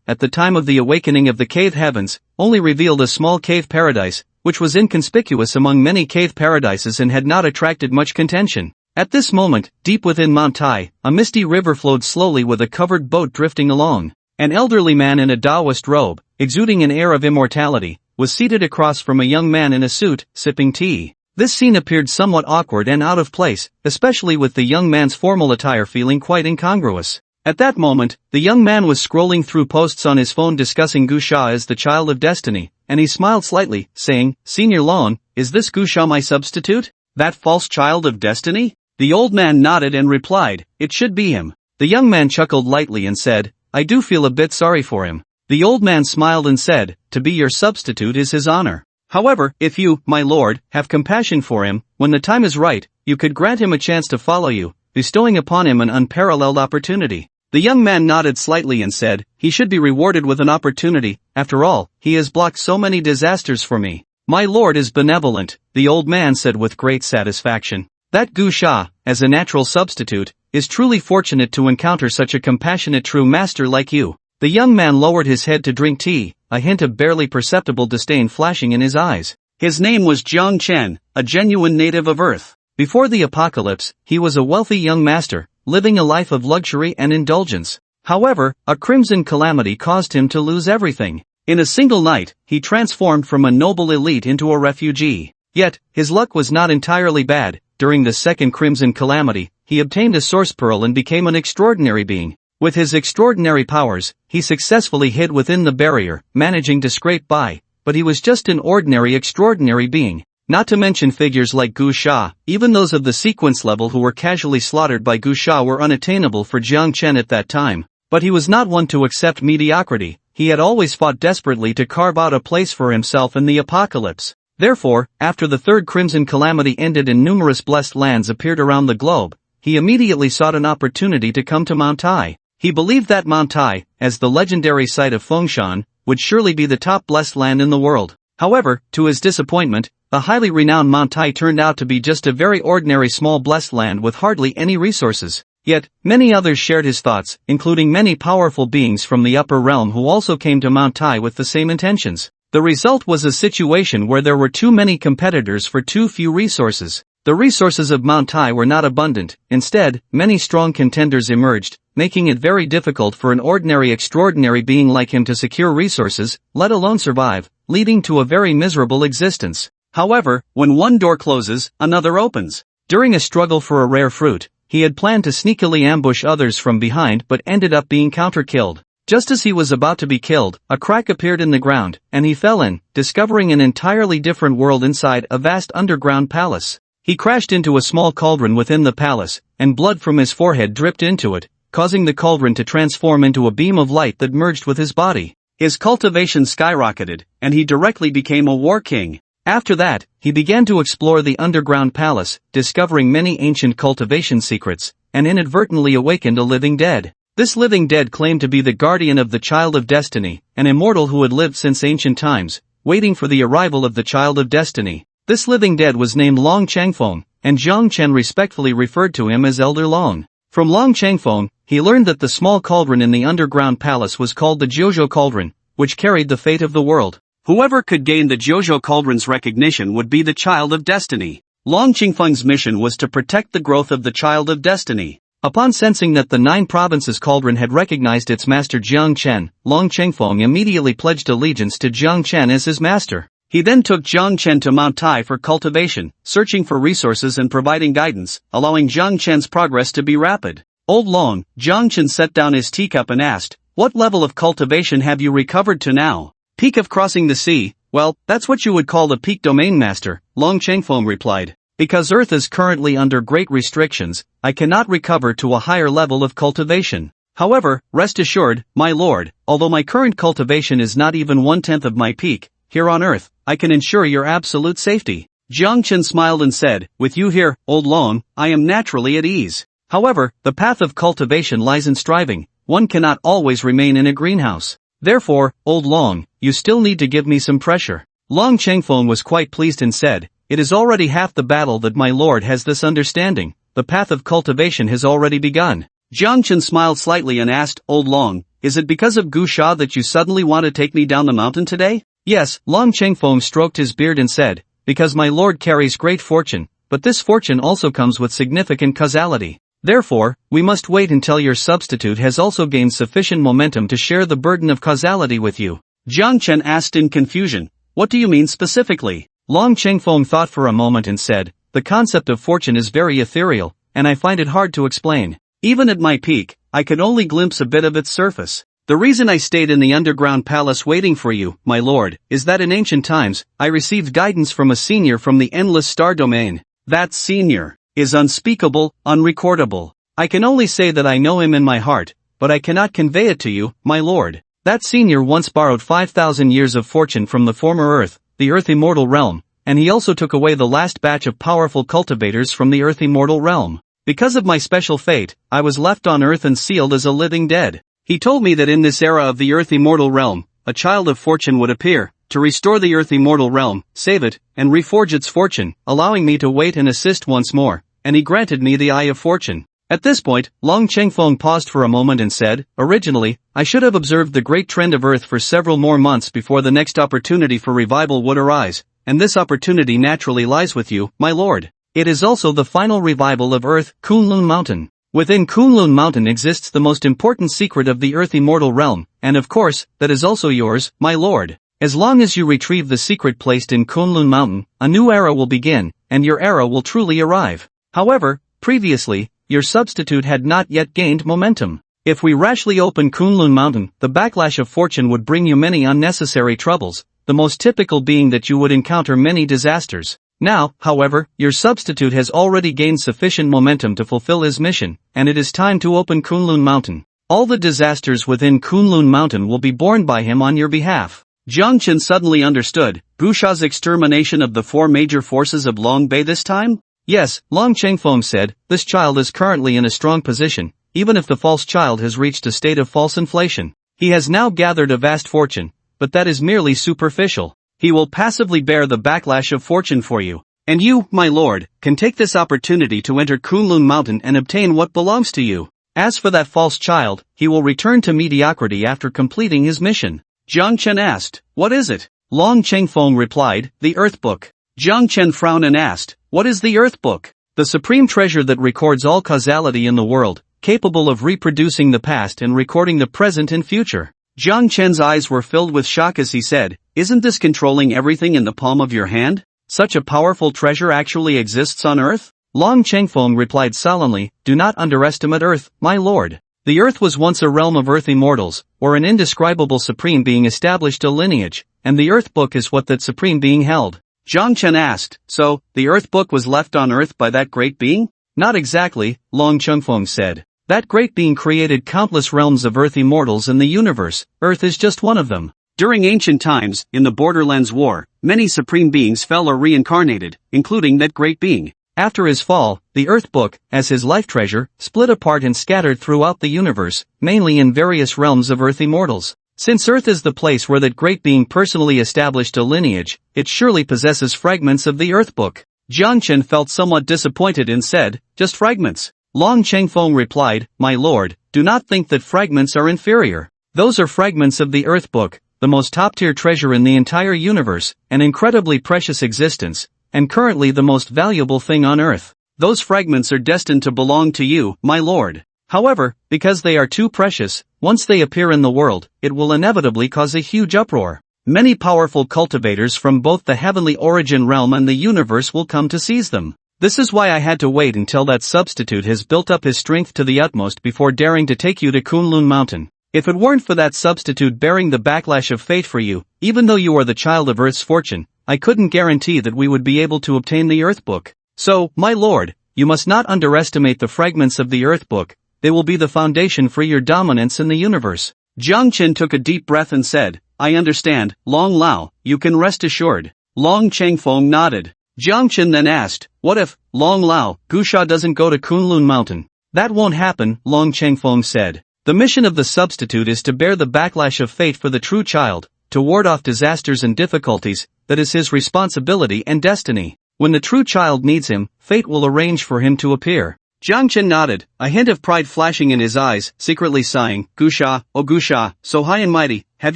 [SPEAKER 1] at the time of the awakening of the cave heavens, only revealed a small cave paradise, which was inconspicuous among many cave paradises and had not attracted much contention. At this moment, deep within Mount Tai, a misty river flowed slowly with a covered boat drifting along. An elderly man in a Taoist robe, exuding an air of immortality, was seated across from a young man in a suit, sipping tea. This scene appeared somewhat awkward and out of place, especially with the young man's formal attire feeling quite incongruous. At that moment, the young man was scrolling through posts on his phone discussing Gu Sha as the child of destiny, and he smiled slightly, saying, "Senior Lon, is this Gu Sha my substitute? That false child of destiny?" The old man nodded and replied, "It should be him." The young man chuckled lightly and said, "I do feel a bit sorry for him." The old man smiled and said, "To be your substitute is his honor. However, if you, my lord, have compassion for him, when the time is right, you could grant him a chance to follow you, bestowing upon him an unparalleled opportunity." The young man nodded slightly and said, "He should be rewarded with an opportunity, after all, he has blocked so many disasters for me." "My lord is benevolent," the old man said with great satisfaction. "That Gu Sha, as a natural substitute, is truly fortunate to encounter such a compassionate true master like you." The young man lowered his head to drink tea, a hint of barely perceptible disdain flashing in his eyes. His name was Jiang Chen, a genuine native of Earth. Before the apocalypse, he was a wealthy young master, living a life of luxury and indulgence. However, a crimson calamity caused him to lose everything. In a single night, he transformed from a noble elite into a refugee. Yet, his luck was not entirely bad. During the second crimson calamity, he obtained a source pearl and became an extraordinary being. With his extraordinary powers, he successfully hid within the barrier, managing to scrape by, but he was just an ordinary extraordinary being. Not to mention figures like Gu Sha, even those of the sequence level who were casually slaughtered by Gu Sha were unattainable for Jiang Chen at that time. But he was not one to accept mediocrity. He had always fought desperately to carve out a place for himself in the apocalypse. Therefore, after the third crimson calamity ended and numerous blessed lands appeared around the globe, he immediately sought an opportunity to come to Mount Tai. He believed that Mount Tai, as the legendary site of Fengshan, would surely be the top blessed land in the world. However, to his disappointment, the highly renowned Mount Tai turned out to be just a very ordinary small blessed land with hardly any resources. Yet, many others shared his thoughts, including many powerful beings from the upper realm who also came to Mount Tai with the same intentions. The result was a situation where there were too many competitors for too few resources. The resources of Mount Tai were not abundant. Instead, many strong contenders emerged, making it very difficult for an ordinary extraordinary being like him to secure resources, let alone survive, leading to a very miserable existence. However, when one door closes, another opens. During a struggle for a rare fruit, he had planned to sneakily ambush others from behind but ended up being counter-killed. Just as he was about to be killed, a crack appeared in the ground, and he fell in, discovering an entirely different world inside a vast underground palace. He crashed into a small cauldron within the palace, and blood from his forehead dripped into it, causing the cauldron to transform into a beam of light that merged with his body. His cultivation skyrocketed, and he directly became a war king. After that, he began to explore the underground palace, discovering many ancient cultivation secrets, and inadvertently awakened a living dead. This living dead claimed to be the guardian of the Child of Destiny, an immortal who had lived since ancient times, waiting for the arrival of the Child of Destiny. This living dead was named Long Changfeng, and Zhang Chen respectfully referred to him as Elder Long. From Long Changfeng, he learned that the small cauldron in the underground palace was called the Jiuzhou Cauldron, which carried the fate of the world. Whoever could gain the Jiuzhou Cauldron's recognition would be the Child of Destiny. Long Changfeng's mission was to protect the growth of the Child of Destiny. Upon sensing that the 9 provinces cauldron had recognized its master Jiang Chen, Long Changfeng immediately pledged allegiance to Jiang Chen as his master. He then took Jiang Chen to Mount Tai for cultivation, searching for resources and providing guidance, allowing Jiang Chen's progress to be rapid. Old Long, Jiang Chen set down his teacup and asked, "What level of cultivation have you recovered to now?" "Peak of crossing the sea." "Well, that's what you would call the peak domain master," Long Changfeng replied. "Because Earth is currently under great restrictions, I cannot recover to a higher level of cultivation. However, rest assured, my lord, although my current cultivation is not even 1/10 of my peak, here on Earth, I can ensure your absolute safety." Jiang Chen smiled and said, "With you here, Old Long, I am naturally at ease. However, the path of cultivation lies in striving. One cannot always remain in a greenhouse. Therefore, Old Long, you still need to give me some pressure." Long Changfeng was quite pleased and said, "It is already half the battle that my lord has this understanding. The path of cultivation has already begun." Jiang Chen smiled slightly and asked, "Old Long, is it because of Gu Sha that you suddenly want to take me down the mountain today?" "Yes," Long Changfeng stroked his beard and said, "because my lord carries great fortune, but this fortune also comes with significant causality. Therefore, we must wait until your substitute has also gained sufficient momentum to share the burden of causality with you." Jiang Chen asked in confusion, "What do you mean specifically?" Long Changfeng thought for a moment and said, "The concept of fortune is very ethereal, and I find it hard to explain. Even at my peak, I could only glimpse a bit of its surface. The reason I stayed in the underground palace waiting for you, my lord, is that in ancient times, I received guidance from a senior from the endless star domain. That senior is unspeakable, unrecordable. I can only say that I know him in my heart, but I cannot convey it to you, my lord. That senior once borrowed 5,000 years of fortune from the former Earth, the Earth Immortal Realm, and he also took away the last batch of powerful cultivators from the Earth Immortal Realm. Because of my special fate, I was left on Earth and sealed as a living dead. He told me that in this era of the Earth Immortal Realm, a child of fortune would appear, to restore the Earth Immortal Realm, save it, and reforge its fortune, allowing me to wait and assist once more, and he granted me the Eye of Fortune." At this point, Long Changfeng paused for a moment and said, "Originally, I should have observed the great trend of Earth for several more months before the next opportunity for revival would arise, and this opportunity naturally lies with you, my lord. It is also the final revival of Earth, Kunlun Mountain. Within Kunlun Mountain exists the most important secret of the Earth Immortal Realm, and of course, that is also yours, my lord. As long as you retrieve the secret placed in Kunlun Mountain, a new era will begin, and your era will truly arrive. However, previously, your substitute had not yet gained momentum. If we rashly open Kunlun Mountain, the backlash of fortune would bring you many unnecessary troubles, the most typical being that you would encounter many disasters. Now, however, your substitute has already gained sufficient momentum to fulfill his mission, and it is time to open Kunlun Mountain. All the disasters within Kunlun Mountain will be borne by him on your behalf." Jiang Chen suddenly understood, Gu Sha's extermination of the 4 major forces of Long Bei this time? "Yes," Long Changfeng said, "this child is currently in a strong position, even if the false child has reached a state of false inflation. He has now gathered a vast fortune, but that is merely superficial. He will passively bear the backlash of fortune for you. And you, my lord, can take this opportunity to enter Kunlun Mountain and obtain what belongs to you. As for that false child, he will return to mediocrity after completing his mission. Jiang Chen asked, what is it? Long Chengfeng replied, the Earth Book. Jiang Chen frowned and asked, what is the Earth Book? The supreme treasure that records all causality in the world, capable of reproducing the past and recording the present and future. Jiang Chen's eyes were filled with shock as he said, isn't this controlling everything in the palm of your hand? Such a powerful treasure actually exists on Earth? Long Chengfeng replied sullenly, do not underestimate Earth, my lord. The Earth was once a realm of Earth immortals, or an indescribable supreme being established a lineage, and the Earth Book is what that supreme being held. Jiang Chen asked, so, the Earth Book was left on Earth by that great being? Not exactly, Long Chengfeng said. That great being created countless realms of Earth immortals in the universe, Earth is just one of them. During ancient times, in the Borderlands War, many supreme beings fell or reincarnated, including that great being. After his fall, the Earth Book, as his life treasure, split apart and scattered throughout the universe, mainly in various realms of Earth immortals. Since Earth is the place where that great being personally established a lineage, it surely possesses fragments of the Earth Book. Jiang Chen felt somewhat disappointed and said, just fragments. Long Chengfeng replied, my lord, do not think that fragments are inferior. Those are fragments of the Earth Book, the most top-tier treasure in the entire universe, an incredibly precious existence, and currently the most valuable thing on Earth. Those fragments are destined to belong to you, my lord. However, because they are too precious, once they appear in the world, it will inevitably cause a huge uproar. Many powerful cultivators from both the heavenly origin realm and the universe will come to seize them. This is why I had to wait until that substitute has built up his strength to the utmost before daring to take you to Kunlun Mountain. If it weren't for that substitute bearing the backlash of fate for you, even though you are the child of Earth's fortune, I couldn't guarantee that we would be able to obtain the Earth Book. So, my lord, you must not underestimate the fragments of the Earth Book, they will be the foundation for your dominance in the universe. Jiang Chen took a deep breath and said, I understand, Long Lao, you can rest assured. Long Chengfeng nodded. Jiang Chen then asked, what if, Long Lao, Gusha doesn't go to Kunlun Mountain? That won't happen, Long Chengfeng said. The mission of the substitute is to bear the backlash of fate for the true child, to ward off disasters and difficulties, that is his responsibility and destiny. When the true child needs him, fate will arrange for him to appear. Jiang Chen nodded, a hint of pride flashing in his eyes, secretly sighing, Gusha, oh Gusha, so high and mighty, have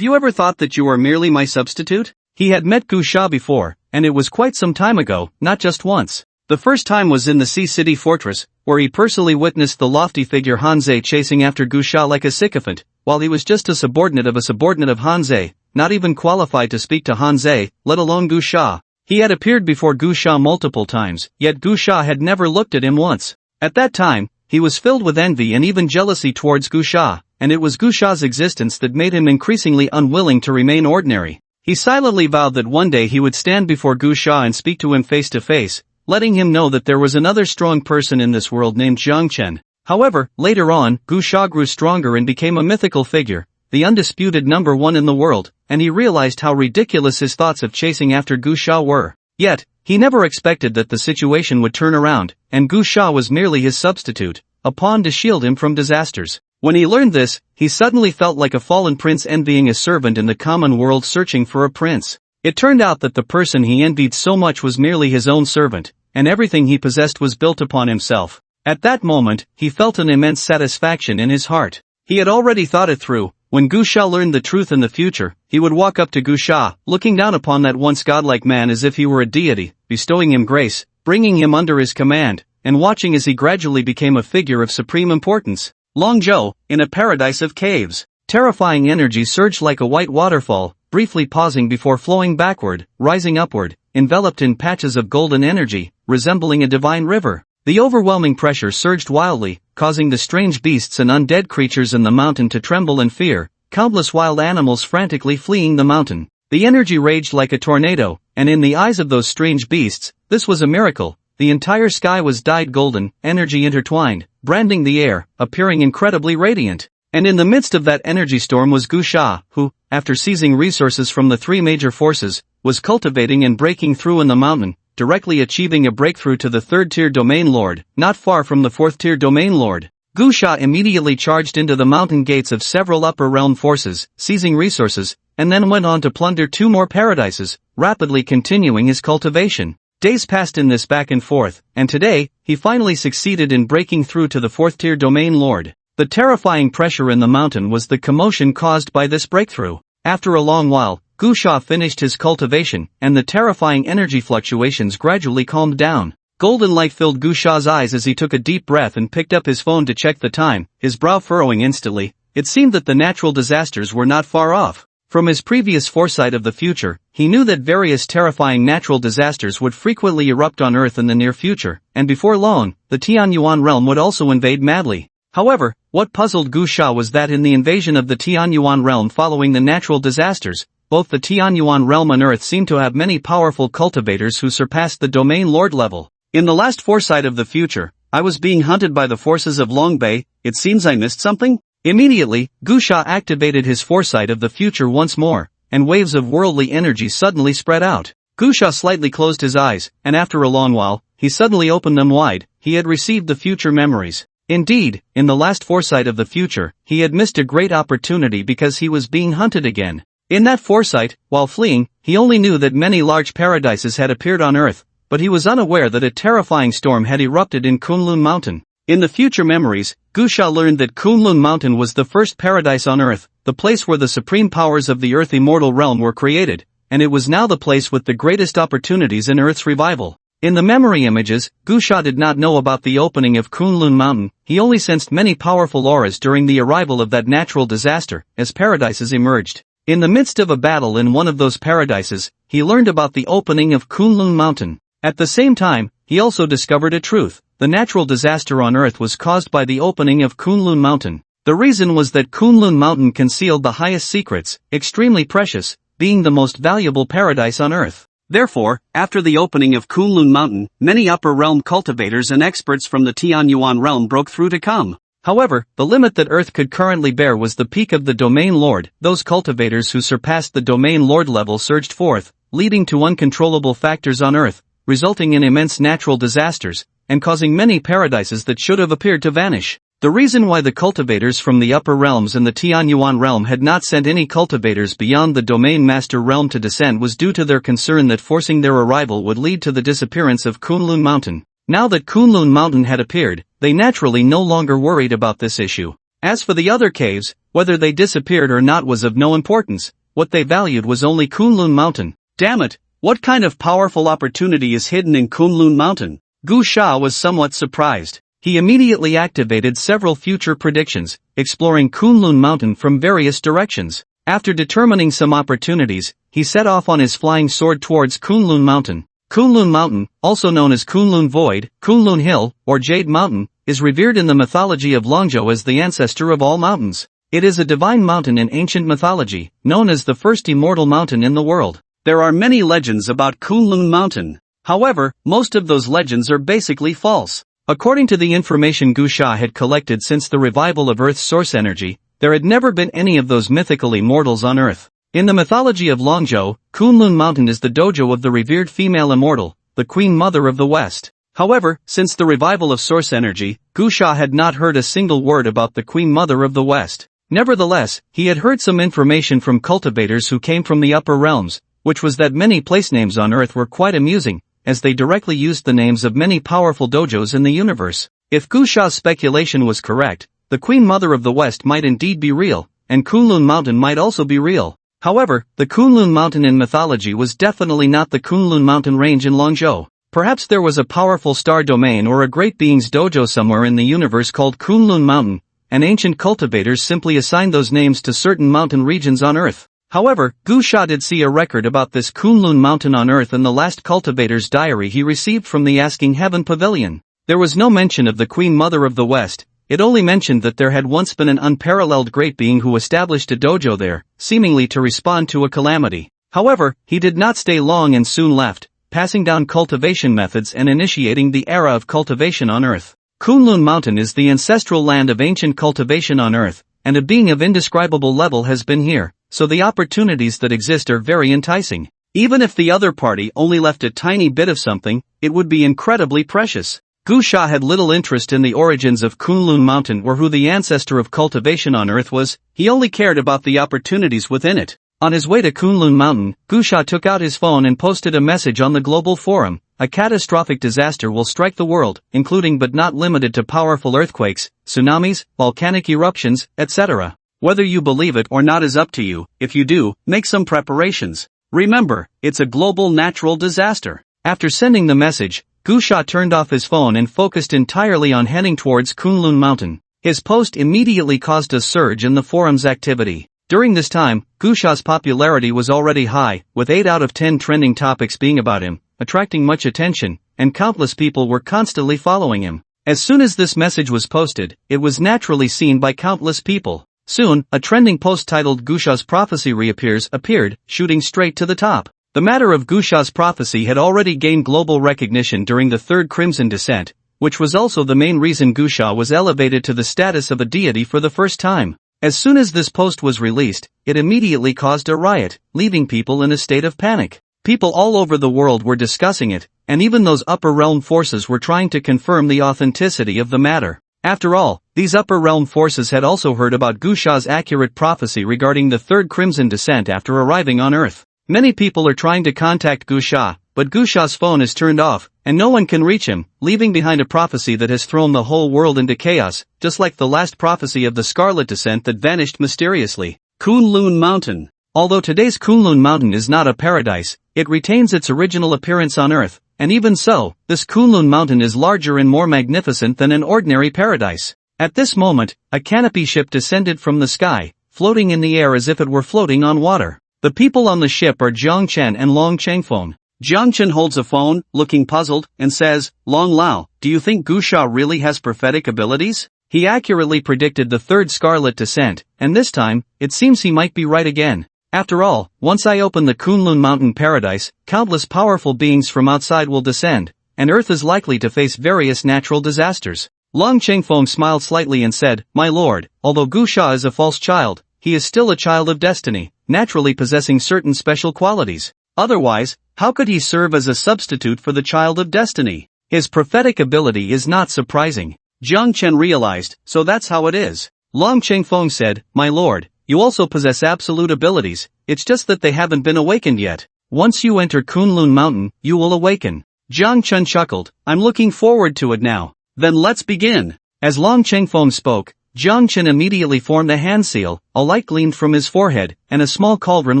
[SPEAKER 1] you ever thought that you are merely my substitute? He had met Gusha before, and it was quite some time ago, not just once. The first time was in the Sea City Fortress, where he personally witnessed the lofty figure Hanzei chasing after Gusha like a sycophant, while he was just a subordinate of Hanzei, not even qualified to speak to Hanzei, let alone Gusha. He had appeared before Gusha multiple times, yet Gusha had never looked at him once. At that time, he was filled with envy and even jealousy towards Gusha, and it was Gusha's existence that made him increasingly unwilling to remain ordinary. He silently vowed that one day he would stand before Gusha and speak to him face to face, letting him know that there was another strong person in this world named Jiang Chen. However, later on, Gusha grew stronger and became a mythical figure, the undisputed number one in the world, and he realized how ridiculous his thoughts of chasing after Gusha were. Yet, he never expected that the situation would turn around, and Gusha was merely his substitute, a pawn to shield him from disasters. When he learned this, he suddenly felt like a fallen prince envying a servant in the common world searching for a prince. It turned out that the person he envied so much was merely his own servant, and everything he possessed was built upon himself. At that moment, he felt an immense satisfaction in his heart. He had already thought it through. When Gusha learned the truth in the future, he would walk up to Gusha, looking down upon that once godlike man as if he were a deity, bestowing him grace, bringing him under his command, and watching as he gradually became a figure of supreme importance. Longzhou, in a paradise of caves. Terrifying energy surged like a white waterfall, briefly pausing before flowing backward, rising upward, enveloped in patches of golden energy, resembling a divine river. The overwhelming pressure surged wildly, causing the strange beasts and undead creatures in the mountain to tremble in fear, countless wild animals frantically fleeing the mountain. The energy raged like a tornado, and in the eyes of those strange beasts, this was a miracle. The entire sky was dyed golden, energy intertwined, branding the air, appearing incredibly radiant. And in the midst of that energy storm was Gusha, who, after seizing resources from the three major forces, was cultivating and breaking through in the mountain, directly achieving a breakthrough to the third-tier domain lord, not far from the fourth-tier domain lord. Gusha immediately charged into the mountain gates of several upper realm forces, seizing resources, and then went on to plunder 2 more paradises, rapidly continuing his cultivation. Days passed in this back and forth, and today, he finally succeeded in breaking through to the 4th-tier domain lord. The terrifying pressure in the mountain was the commotion caused by this breakthrough. After a long while, Gu Sha finished his cultivation, and the terrifying energy fluctuations gradually calmed down. Golden light filled Gu Sha's eyes as he took a deep breath and picked up his phone to check the time, his brow furrowing instantly. It seemed that the natural disasters were not far off. From his previous foresight of the future, he knew that various terrifying natural disasters would frequently erupt on Earth in the near future, and before long, the Tianyuan realm would also invade madly. However, what puzzled Gu Sha was that in the invasion of the Tianyuan realm following the natural disasters, both the Tianyuan realm and Earth seemed to have many powerful cultivators who surpassed the domain lord level. In the last foresight of the future, I was being hunted by the forces of Longbei. It seems I missed something? Immediately, Gu Sha activated his foresight of the future once more, and waves of worldly energy suddenly spread out. Gu Sha slightly closed his eyes, and after a long while, he suddenly opened them wide. He had received the future memories. Indeed, in the last foresight of the future, he had missed a great opportunity because he was being hunted again. In that foresight, while fleeing, he only knew that many large paradises had appeared on Earth, but he was unaware that a terrifying storm had erupted in Kunlun Mountain. In the future memories, Gu Sha learned that Kunlun Mountain was the first paradise on Earth, the place where the supreme powers of the Earth immortal realm were created, and it was now the place with the greatest opportunities in Earth's revival. In the memory images, Gu Sha did not know about the opening of Kunlun Mountain. He only sensed many powerful auras during the arrival of that natural disaster, as paradises emerged. In the midst of a battle in one of those paradises, he learned about the opening of Kunlun Mountain. At the same time, he also discovered a truth. The natural disaster on Earth was caused by the opening of Kunlun Mountain. The reason was that Kunlun Mountain concealed the highest secrets, extremely precious, being the most valuable paradise on Earth. Therefore, after the opening of Kunlun Mountain, many upper realm cultivators and experts from the Tianyuan realm broke through to come. However, the limit that Earth could currently bear was the peak of the domain lord. Those cultivators who surpassed the domain lord level surged forth, leading to uncontrollable factors on Earth, resulting in immense natural disasters, and causing many paradises that should have appeared to vanish. The reason why the cultivators from the upper realms and the Tianyuan realm had not sent any cultivators beyond the domain master realm to descend was due to their concern that forcing their arrival would lead to the disappearance of Kunlun Mountain. Now that Kunlun Mountain had appeared, they naturally no longer worried about this issue. As for the other caves, whether they disappeared or not was of no importance. What they valued was only Kunlun Mountain. Damn it! What kind of powerful opportunity is hidden in Kunlun Mountain? Gu Sha was somewhat surprised. He immediately activated several future predictions, exploring Kunlun Mountain from various directions. After determining some opportunities, he set off on his flying sword towards Kunlun Mountain. Kunlun Mountain, also known as Kunlun Void, Kunlun Hill, or Jade Mountain, is revered in the mythology of Longzhou as the ancestor of all mountains. It is a divine mountain in ancient mythology, known as the first immortal mountain in the world. There are many legends about Kunlun Mountain. However, most of those legends are basically false. According to the information Gu Sha had collected since the revival of Earth's source energy, there had never been any of those mythical immortals on Earth. In the mythology of Longzhou, Kunlun Mountain is the dojo of the revered female immortal, the Queen Mother of the West. However, since the revival of source energy, Gu Sha had not heard a single word about the Queen Mother of the West. Nevertheless, he had heard some information from cultivators who came from the upper realms, which was that many place names on Earth were quite amusing, as they directly used the names of many powerful dojos in the universe. If Gu Sha's speculation was correct, the Queen Mother of the West might indeed be real, and Kunlun Mountain might also be real. However, the Kunlun Mountain in mythology was definitely not the Kunlun Mountain range in Longzhou. Perhaps there was a powerful star domain or a great being's dojo somewhere in the universe called Kunlun Mountain, and ancient cultivators simply assigned those names to certain mountain regions on Earth. However, Gu Sha did see a record about this Kunlun Mountain on Earth in the last cultivator's diary he received from the Asking Heaven Pavilion. There was no mention of the Queen Mother of the West. It only mentioned that there had once been an unparalleled great being who established a dojo there, seemingly to respond to a calamity. However, he did not stay long and soon left, passing down cultivation methods and initiating the era of cultivation on Earth. Kunlun Mountain is the ancestral land of ancient cultivation on Earth, and a being of indescribable level has been here, so the opportunities that exist are very enticing. Even if the other party only left a tiny bit of something, it would be incredibly precious. Gu Sha had little interest in the origins of Kunlun Mountain or who the ancestor of cultivation on Earth was. He only cared about the opportunities within it. On his way to Kunlun Mountain, Gusha took out his phone and posted a message on the global forum. A catastrophic disaster will strike the world, including but not limited to powerful earthquakes, tsunamis, volcanic eruptions, etc. Whether you believe it or not is up to you. If you do, make some preparations. Remember, it's a global natural disaster. After sending the message, Gusha turned off his phone and focused entirely on heading towards Kunlun Mountain. His post immediately caused a surge in the forum's activity. During this time, Gusha's popularity was already high, with 8 out of 10 trending topics being about him, attracting much attention, and countless people were constantly following him. As soon as this message was posted, it was naturally seen by countless people. Soon, a trending post titled Gusha's Prophecy appeared, shooting straight to the top. The matter of Gusha's prophecy had already gained global recognition during the Third Crimson Descent, which was also the main reason Gusha was elevated to the status of a deity for the first time. As soon as this post was released, it immediately caused a riot, leaving people in a state of panic. People all over the world were discussing it, and even those upper realm forces were trying to confirm the authenticity of the matter. After all, these upper realm forces had also heard about Gusha's accurate prophecy regarding the Third Crimson Descent after arriving on Earth. Many people are trying to contact Gusha, but Gusha's phone is turned off, and no one can reach him, leaving behind a prophecy that has thrown the whole world into chaos, just like the last prophecy of the Scarlet Descent that vanished mysteriously. Kunlun Mountain. Although today's Kunlun Mountain is not a paradise, it retains its original appearance on Earth, and even so, this Kunlun Mountain is larger and more magnificent than an ordinary paradise. At this moment, a canopy ship descended from the sky, floating in the air as if it were floating on water. The people on the ship are Jiangchen and Long Changfeng. Jiangchen holds a phone, looking puzzled, and says, "Long Lao, do you think Gusha really has prophetic abilities? He accurately predicted the Third Scarlet Descent, and this time, it seems he might be right again. After all, once I open the Kunlun Mountain Paradise, countless powerful beings from outside will descend, and Earth is likely to face various natural disasters." Long Changfeng smiled slightly and said, "My lord, although Gusha is a false child, he is still a child of destiny, naturally possessing certain special qualities. Otherwise, how could he serve as a substitute for the child of destiny? His prophetic ability is not surprising." Jiang Chen realized, "So that's how it is." Long Changfeng said, "My lord, you also possess absolute abilities, it's just that they haven't been awakened yet. Once you enter Kunlun Mountain, you will awaken." Jiang Chen chuckled, "I'm looking forward to it now. Then let's begin." As Long Changfeng spoke, Jiang Chen immediately formed a hand seal, a light gleamed from his forehead, and a small cauldron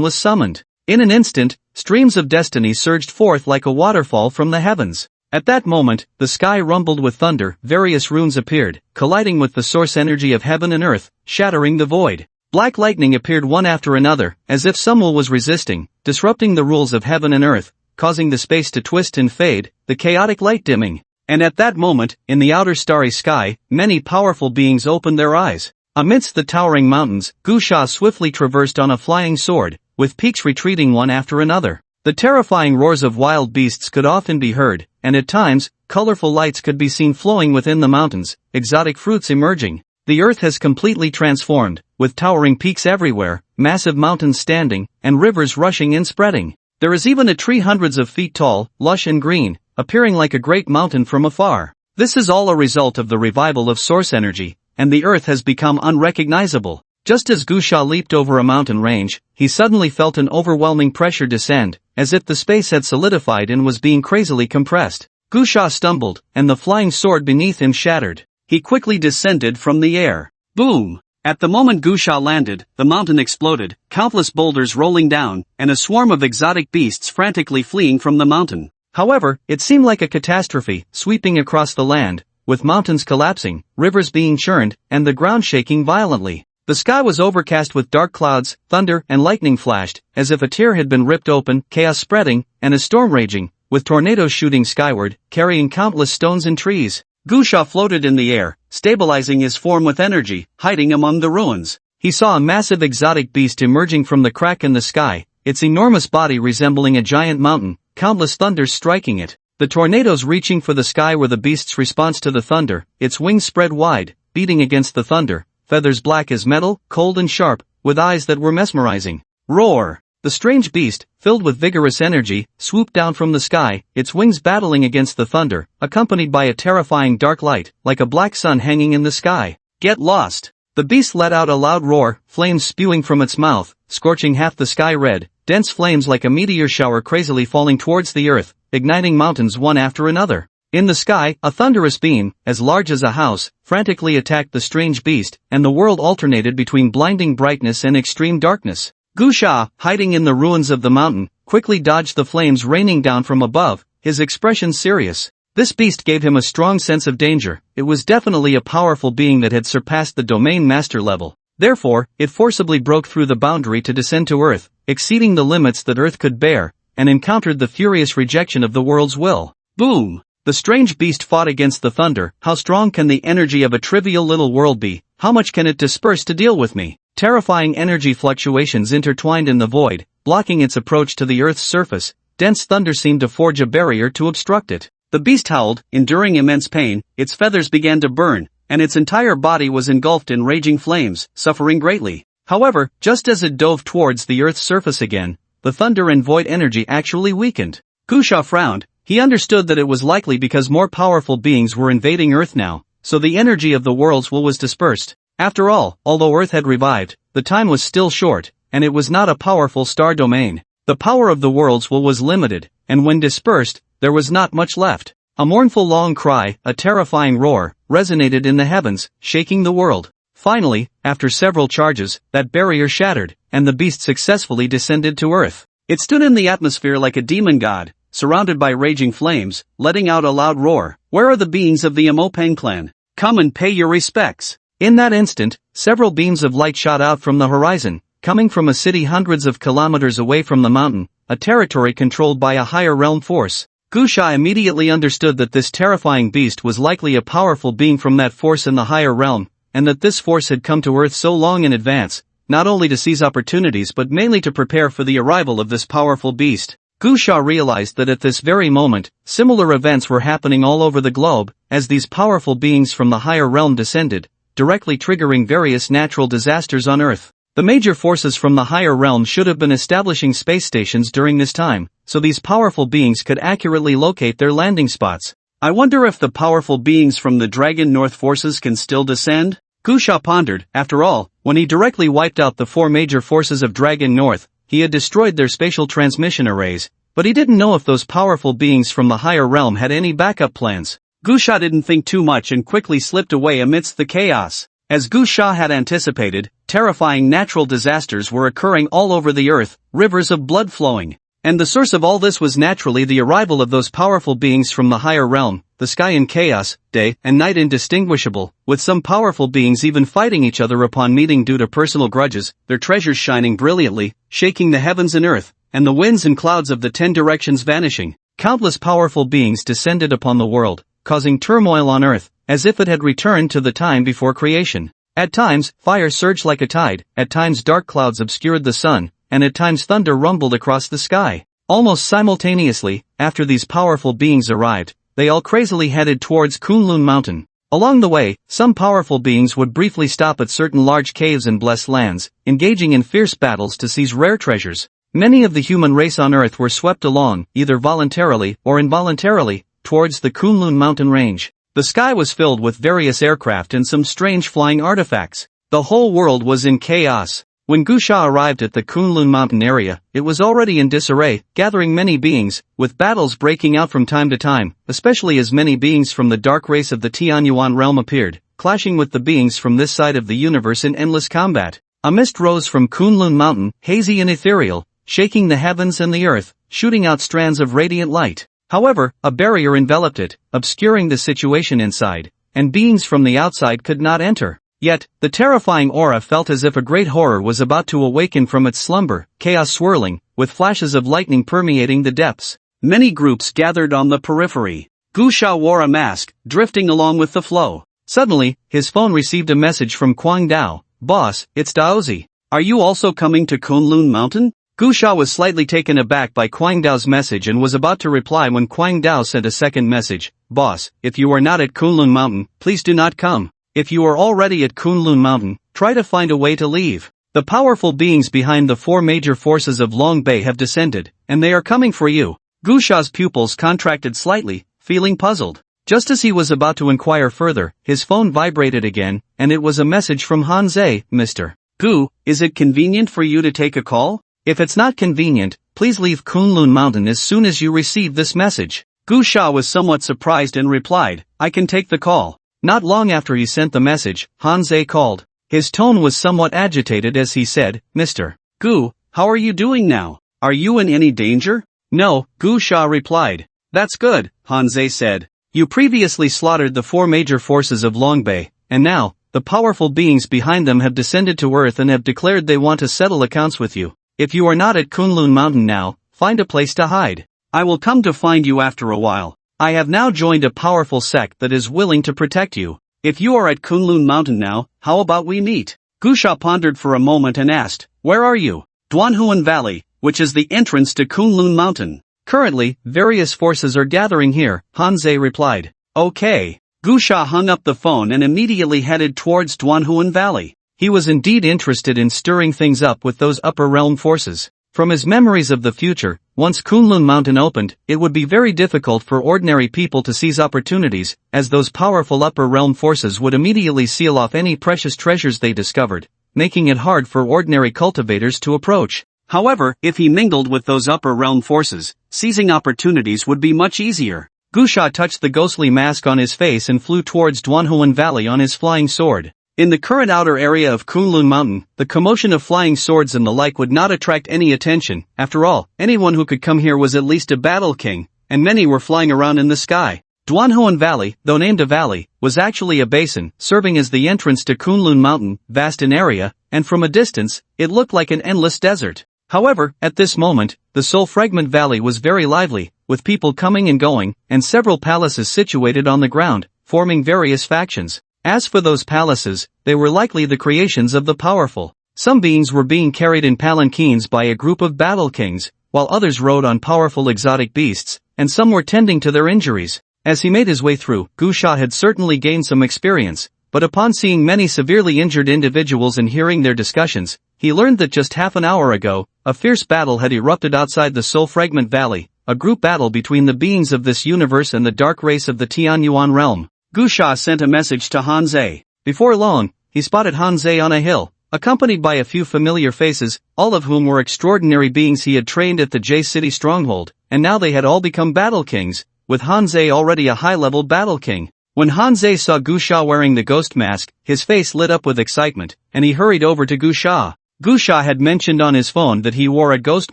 [SPEAKER 1] was summoned. In an instant, streams of destiny surged forth like a waterfall from the heavens. At that moment, the sky rumbled with thunder, various runes appeared, colliding with the source energy of heaven and earth, shattering the void. Black lightning appeared one after another, as if someone was resisting, disrupting the rules of heaven and earth, causing the space to twist and fade, the chaotic light dimming. And at that moment, in the outer starry sky, many powerful beings opened their eyes. Amidst the towering mountains, Gusha swiftly traversed on a flying sword, with peaks retreating one after another. The terrifying roars of wild beasts could often be heard, and at times, colorful lights could be seen flowing within the mountains, exotic fruits emerging. The earth has completely transformed, with towering peaks everywhere, massive mountains standing, and rivers rushing and spreading. There is even a tree hundreds of feet tall, lush and green, appearing like a great mountain from afar. This is all a result of the revival of source energy, and the earth has become unrecognizable. Just as Gusha leaped over a mountain range, he suddenly felt an overwhelming pressure descend, as if the space had solidified and was being crazily compressed. Gusha stumbled, and the flying sword beneath him shattered. He quickly descended from the air. Boom! At the moment Gusha landed, the mountain exploded, countless boulders rolling down, and a swarm of exotic beasts frantically fleeing from the mountain. However, it seemed like a catastrophe, sweeping across the land, with mountains collapsing, rivers being churned, and the ground shaking violently. The sky was overcast with dark clouds, thunder and lightning flashed, as if a tear had been ripped open, chaos spreading, and a storm raging, with tornadoes shooting skyward, carrying countless stones and trees. Gusha floated in the air, stabilizing his form with energy, hiding among the ruins. He saw a massive exotic beast emerging from the crack in the sky, its enormous body resembling a giant mountain, countless thunders striking it. The tornadoes reaching for the sky were the beast's response to the thunder, its wings spread wide, beating against the thunder. Feathers black as metal, cold and sharp, with eyes that were mesmerizing. Roar! The strange beast, filled with vigorous energy, swooped down from the sky, its wings battling against the thunder, accompanied by a terrifying dark light, like a black sun hanging in the sky. Get lost! The beast let out a loud roar, flames spewing from its mouth, scorching half the sky red, dense flames like a meteor shower crazily falling towards the earth, igniting mountains one after another. In the sky, a thunderous beam, as large as a house, frantically attacked the strange beast, and the world alternated between blinding brightness and extreme darkness. Gusha, hiding in the ruins of the mountain, quickly dodged the flames raining down from above, his expression serious. This beast gave him a strong sense of danger. It was definitely a powerful being that had surpassed the domain master level. Therefore, it forcibly broke through the boundary to descend to Earth, exceeding the limits that Earth could bear, and encountered the furious rejection of the world's will. Boom! The strange beast fought against the thunder. How strong can the energy of a trivial little world be? How much can it disperse to deal with me? Terrifying energy fluctuations intertwined in the void, blocking its approach to the Earth's surface. Dense thunder seemed to forge a barrier to obstruct it. The beast howled, enduring immense pain, its feathers began to burn, and its entire body was engulfed in raging flames, suffering greatly. However, just as it dove towards the Earth's surface again, the thunder and void energy actually weakened. Gusha frowned. He understood that it was likely because more powerful beings were invading Earth now, so the energy of the world's will was dispersed. After all, although Earth had revived, the time was still short, and it was not a powerful star domain. The power of the world's will was limited, and when dispersed, there was not much left. A mournful long cry, a terrifying roar, resonated in the heavens, shaking the world. Finally, after several charges, that barrier shattered, and the beast successfully descended to Earth. It stood in the atmosphere like a demon god, surrounded by raging flames, letting out a loud roar. Where are the beings of the Amopang clan? Come and pay your respects. In that instant, several beams of light shot out from the horizon, coming from a city hundreds of kilometers away from the mountain, a territory controlled by a higher realm force. Gusha immediately understood that this terrifying beast was likely a powerful being from that force in the higher realm, and that this force had come to Earth so long in advance, not only to seize opportunities but mainly to prepare for the arrival of this powerful beast. Gusha realized that at this very moment, similar events were happening all over the globe, as these powerful beings from the higher realm descended, directly triggering various natural disasters on Earth. The major forces from the higher realm should have been establishing space stations during this time, so these powerful beings could accurately locate their landing spots. I wonder if the powerful beings from the Dragon North forces can still descend? Gusha pondered. After all, when he directly wiped out the four major forces of Dragon North, he had destroyed their spatial transmission arrays, but he didn't know if those powerful beings from the higher realm had any backup plans. Gusha didn't think too much and quickly slipped away amidst the chaos. As Gusha had anticipated, terrifying natural disasters were occurring all over the earth, rivers of blood flowing. And the source of all this was naturally the arrival of those powerful beings from the higher realm, the sky in chaos, day and night indistinguishable, with some powerful beings even fighting each other upon meeting due to personal grudges, their treasures shining brilliantly, shaking the heavens and earth, and the winds and clouds of the 10 directions vanishing. Countless powerful beings descended upon the world, causing turmoil on earth, as if it had returned to the time before creation. At times, fire surged like a tide, at times dark clouds obscured the sun, and at times thunder rumbled across the sky. Almost simultaneously, after these powerful beings arrived, they all crazily headed towards Kunlun Mountain. Along the way, some powerful beings would briefly stop at certain large caves and blessed lands, engaging in fierce battles to seize rare treasures. Many of the human race on Earth were swept along, either voluntarily or involuntarily, towards the Kunlun Mountain range. The sky was filled with various aircraft and some strange flying artifacts. The whole world was in chaos. When Gusha arrived at the Kunlun Mountain area, it was already in disarray, gathering many beings, with battles breaking out from time to time, especially as many beings from the dark race of the Tianyuan realm appeared, clashing with the beings from this side of the universe in endless combat. A mist rose from Kunlun Mountain, hazy and ethereal, shaking the heavens and the earth, shooting out strands of radiant light. However, a barrier enveloped it, obscuring the situation inside, and beings from the outside could not enter. Yet, the terrifying aura felt as if a great horror was about to awaken from its slumber, chaos swirling, with flashes of lightning permeating the depths. Many groups gathered on the periphery. Gusha wore a mask, drifting along with the flow. Suddenly, his phone received a message from Kwang Dao. "Boss, it's Daozi. Are you also coming to Kunlun Mountain?" Gusha was slightly taken aback by Kwang Dao's message and was about to reply when Kwang Dao sent a second message. "Boss, if you are not at Kunlun Mountain, please do not come. If you are already at Kunlun Mountain, try to find a way to leave. The powerful beings behind the four major forces of Long Bay have descended, and they are coming for you." Gusha's pupils contracted slightly, feeling puzzled. Just as he was about to inquire further, his phone vibrated again, and it was a message from Hanzei. Mr. Gu, is it convenient for you to take a call? If it's not convenient, please leave Kunlun Mountain as soon as you receive this message. Gu Sha was somewhat surprised and replied, I can take the call. Not long after he sent the message, Hanzei called. His tone was somewhat agitated as he said, Mr. Gu, how are you doing now? Are you in any danger? No, Gu Sha replied. That's good, Hanzei said. You previously slaughtered the 4 major forces of Longbei, and now, the powerful beings behind them have descended to Earth and have declared they want to settle accounts with you. If you are not at Kunlun Mountain now, find a place to hide. I will come to find you after a while. I have now joined a powerful sect that is willing to protect you. If you are at Kunlun Mountain now, how about we meet? Gu Sha pondered for a moment and asked, where are you? Duanhuan Valley, which is the entrance to Kunlun Mountain. Currently, various forces are gathering here, Hanzei replied. Okay. Gu Sha hung up the phone and immediately headed towards Duanhuan Valley. He was indeed interested in stirring things up with those upper realm forces. From his memories of the future, once Kunlun Mountain opened, it would be very difficult for ordinary people to seize opportunities, as those powerful upper realm forces would immediately seal off any precious treasures they discovered, making it hard for ordinary cultivators to approach. However, if he mingled with those upper realm forces, seizing opportunities would be much easier. Gu Sha touched the ghostly mask on his face and flew towards Duanhuan Valley on his flying sword. In the current outer area of Kunlun Mountain, the commotion of flying swords and the like would not attract any attention. After all, anyone who could come here was at least a battle king, and many were flying around in the sky. Duanhuan Valley, though named a valley, was actually a basin, serving as the entrance to Kunlun Mountain, vast in area, and from a distance, it looked like an endless desert. However, at this moment, the Soul Fragment Valley was very lively, with people coming and going, and several palaces situated on the ground, forming various factions. As for those palaces, they were likely the creations of the powerful. Some beings were being carried in palanquins by a group of battle kings, while others rode on powerful exotic beasts, and some were tending to their injuries. As he made his way through, Gu Sha had certainly gained some experience, but upon seeing many severely injured individuals and hearing their discussions, he learned that just half an hour ago, a fierce battle had erupted outside the Soul Fragment Valley, a group battle between the beings of this universe and the dark race of the Tianyuan realm. Gu Sha sent a message to Hanzei. Before long, he spotted Hanzei on a hill, accompanied by a few familiar faces, all of whom were extraordinary beings he had trained at the J City stronghold, and now they had all become battle kings, with Hanzei already a high-level battle king. When Hanzei saw Gu Sha wearing the ghost mask, his face lit up with excitement, and he hurried over to Gu Sha. Gu Sha had mentioned on his phone that he wore a ghost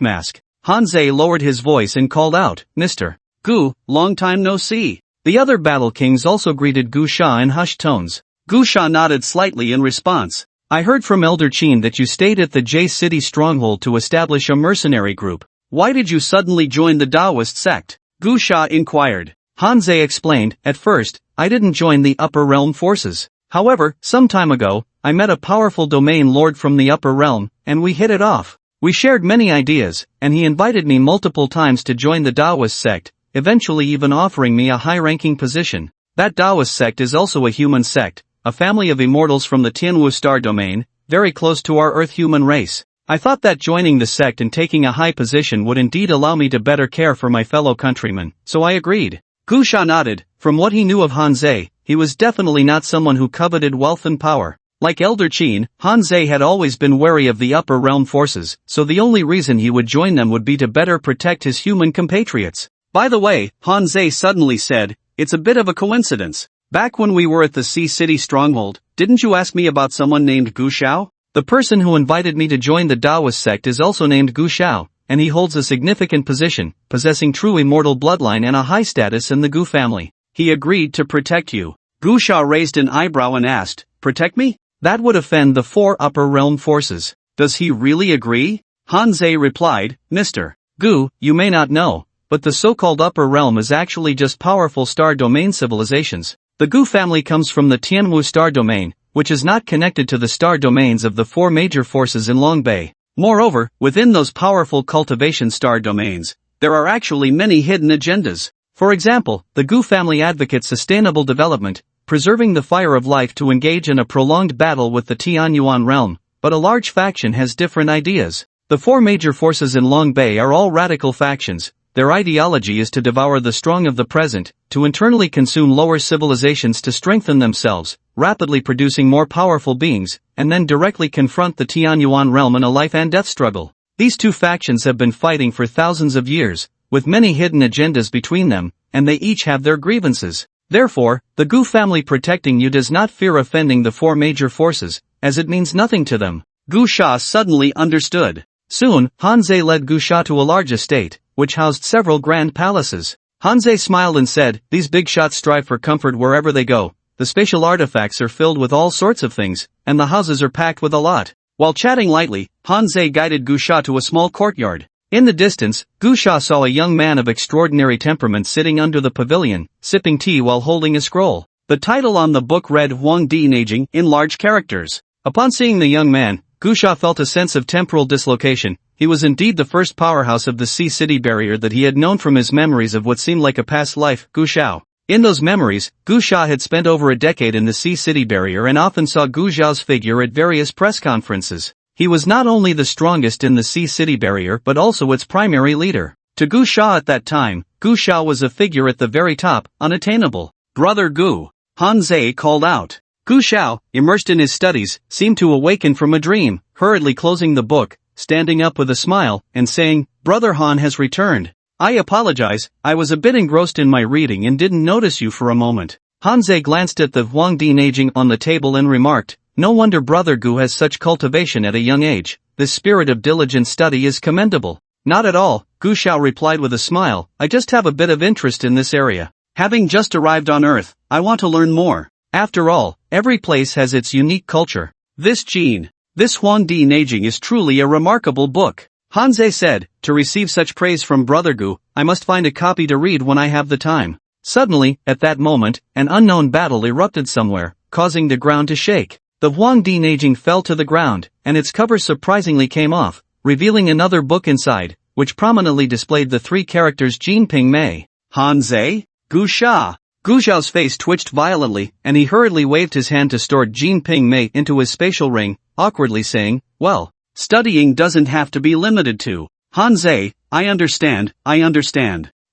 [SPEAKER 1] mask. Hanzei lowered his voice and called out, Mr. Gu, long time no see. The other battle kings also greeted Gu Sha in hushed tones. Gu Sha nodded slightly in response. I heard from Elder Qin that you stayed at the J City stronghold to establish a mercenary group. Why did you suddenly join the Taoist sect? Gu Sha inquired. Hanzei explained, at first, I didn't join the upper realm forces. However, some time ago, I met a powerful domain lord from the upper realm, and we hit it off. We shared many ideas, and he invited me multiple times to join the Taoist sect, eventually even offering me a high-ranking position. That Taoist sect is also a human sect, a family of immortals from the Tianwu star domain, very close to our Earth human race. I thought that joining the sect and taking a high position would indeed allow me to better care for my fellow countrymen, so I agreed. Gu Sha nodded. From what he knew of Hanzei, he was definitely not someone who coveted wealth and power. Like Elder Qin, Hanzei had always been wary of the upper realm forces, so the only reason he would join them would be to better protect his human compatriots. By the way, Hanzei suddenly said, it's a bit of a coincidence. Back when we were at the Sea City stronghold, didn't you ask me about someone named Gu Shao? The person who invited me to join the Taoist sect is also named Gu Shao, and he holds a significant position, possessing true immortal bloodline and a high status in the Gu family. He agreed to protect you. Gu Shao raised an eyebrow and asked, protect me? That would offend the 4 upper realm forces. Does he really agree? Hanzei replied, Mr. Gu, you may not know, but the so-called upper realm is actually just powerful star domain civilizations. The Gu family comes from the Tianwu star domain, which is not connected to the star domains of the 4 major forces in Longbei. Moreover, within those powerful cultivation star domains, there are actually many hidden agendas. For example, the Gu family advocates sustainable development, preserving the fire of life to engage in a prolonged battle with the Tianyuan realm, but a large faction has different ideas. The 4 major forces in Longbei are all radical factions. their ideology is to devour the strong of the present, to internally consume lower civilizations to strengthen themselves, rapidly producing more powerful beings, and then directly confront the Tianyuan realm in a life and death struggle. These two factions have been fighting for thousands of years, with many hidden agendas between them, and they each have their grievances. Therefore, the Gu family protecting you does not fear offending the four major forces, as it means nothing to them. Gu Sha suddenly understood. Soon, Hanzei led Gu Sha to a large estate, which housed several grand palaces. Hanzei smiled and said, "These big shots strive for comfort wherever they go. The spatial artifacts are filled with all sorts of things, and the houses are packed with a lot." While chatting lightly, Hanzei guided Gu Sha to a small courtyard. In the distance, Gu Sha saw a young man of extraordinary temperament sitting under the pavilion, sipping tea while holding a scroll. The title on the book read Huang Di Neijing in large characters. Upon seeing the young man, Gu Sha felt a sense of temporal dislocation. He was indeed the first powerhouse of the Sea City barrier that he had known from his memories of what seemed like a past life, Gu Xiao. In those memories, Gu Sha had spent over a decade in the Sea City barrier and often saw Gu Xiao's figure at various press conferences. He was not only the strongest in the Sea City barrier but also its primary leader. To Gu Sha at that time, Gu Xiao was a figure at the very top, unattainable. "Brother Gu," Hanzei called out. Gu Xiao, immersed in his studies, seemed to awaken from a dream, hurriedly closing the book, standing up with a smile, and saying, "Brother Han has returned. I apologize, I was a bit engrossed in my reading and didn't notice you for a moment." Hanzei glanced at the Huang Di Neijing on the table and remarked, "No wonder Brother Gu has such cultivation at a young age. This spirit of diligent study is commendable." "Not at all," Gu Xiao replied with a smile, "I just have a bit of interest in this area. Having just arrived on Earth, I want to learn more. After all, every place has its unique culture. This Huang Di Neijing is truly a remarkable book." Hanzei said, "To receive such praise from Brother Gu, I must find a copy to read when I have the time." Suddenly, at that moment, an unknown battle erupted somewhere, causing the ground to shake. The Huang Di Neijing fell to the ground, and its cover surprisingly came off, revealing another book inside, which prominently displayed the three characters Jin Ping Mei. "Hanzei? Gu Sha." Gu Xiao's face twitched violently, and he hurriedly waved his hand to store Jin Ping Mei into his spatial ring, awkwardly saying, "Well, studying doesn't have to be limited to Hanzei. I understand.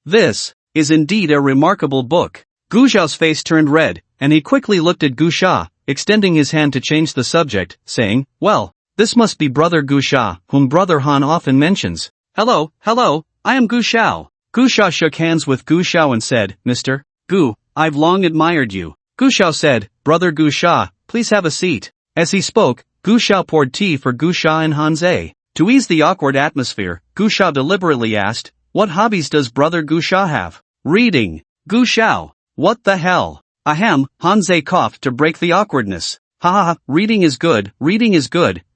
[SPEAKER 1] This is indeed a remarkable book." Gu Xiao's face turned red, and he quickly looked at Gu Sha, extending his hand to change the subject, saying, "Well, this must be Brother Gu Sha, whom Brother Han often mentions. Hello, I am Gu Xiao." Gu Sha shook hands with Gu Xiao and said, "Mr. Gu, I've long admired you." Gu Xiao said, "Brother Gu Sha, please have a seat." As he spoke, Gu Xiao poured tea for Gu Sha and Hanzei. To ease the awkward atmosphere, Gu Xiao deliberately asked, "What hobbies does Brother Gu Sha have?" "Reading." Gu Xiao, "What the hell?" "Ahem," Hanzei coughed to break the awkwardness. "Ha, reading is good,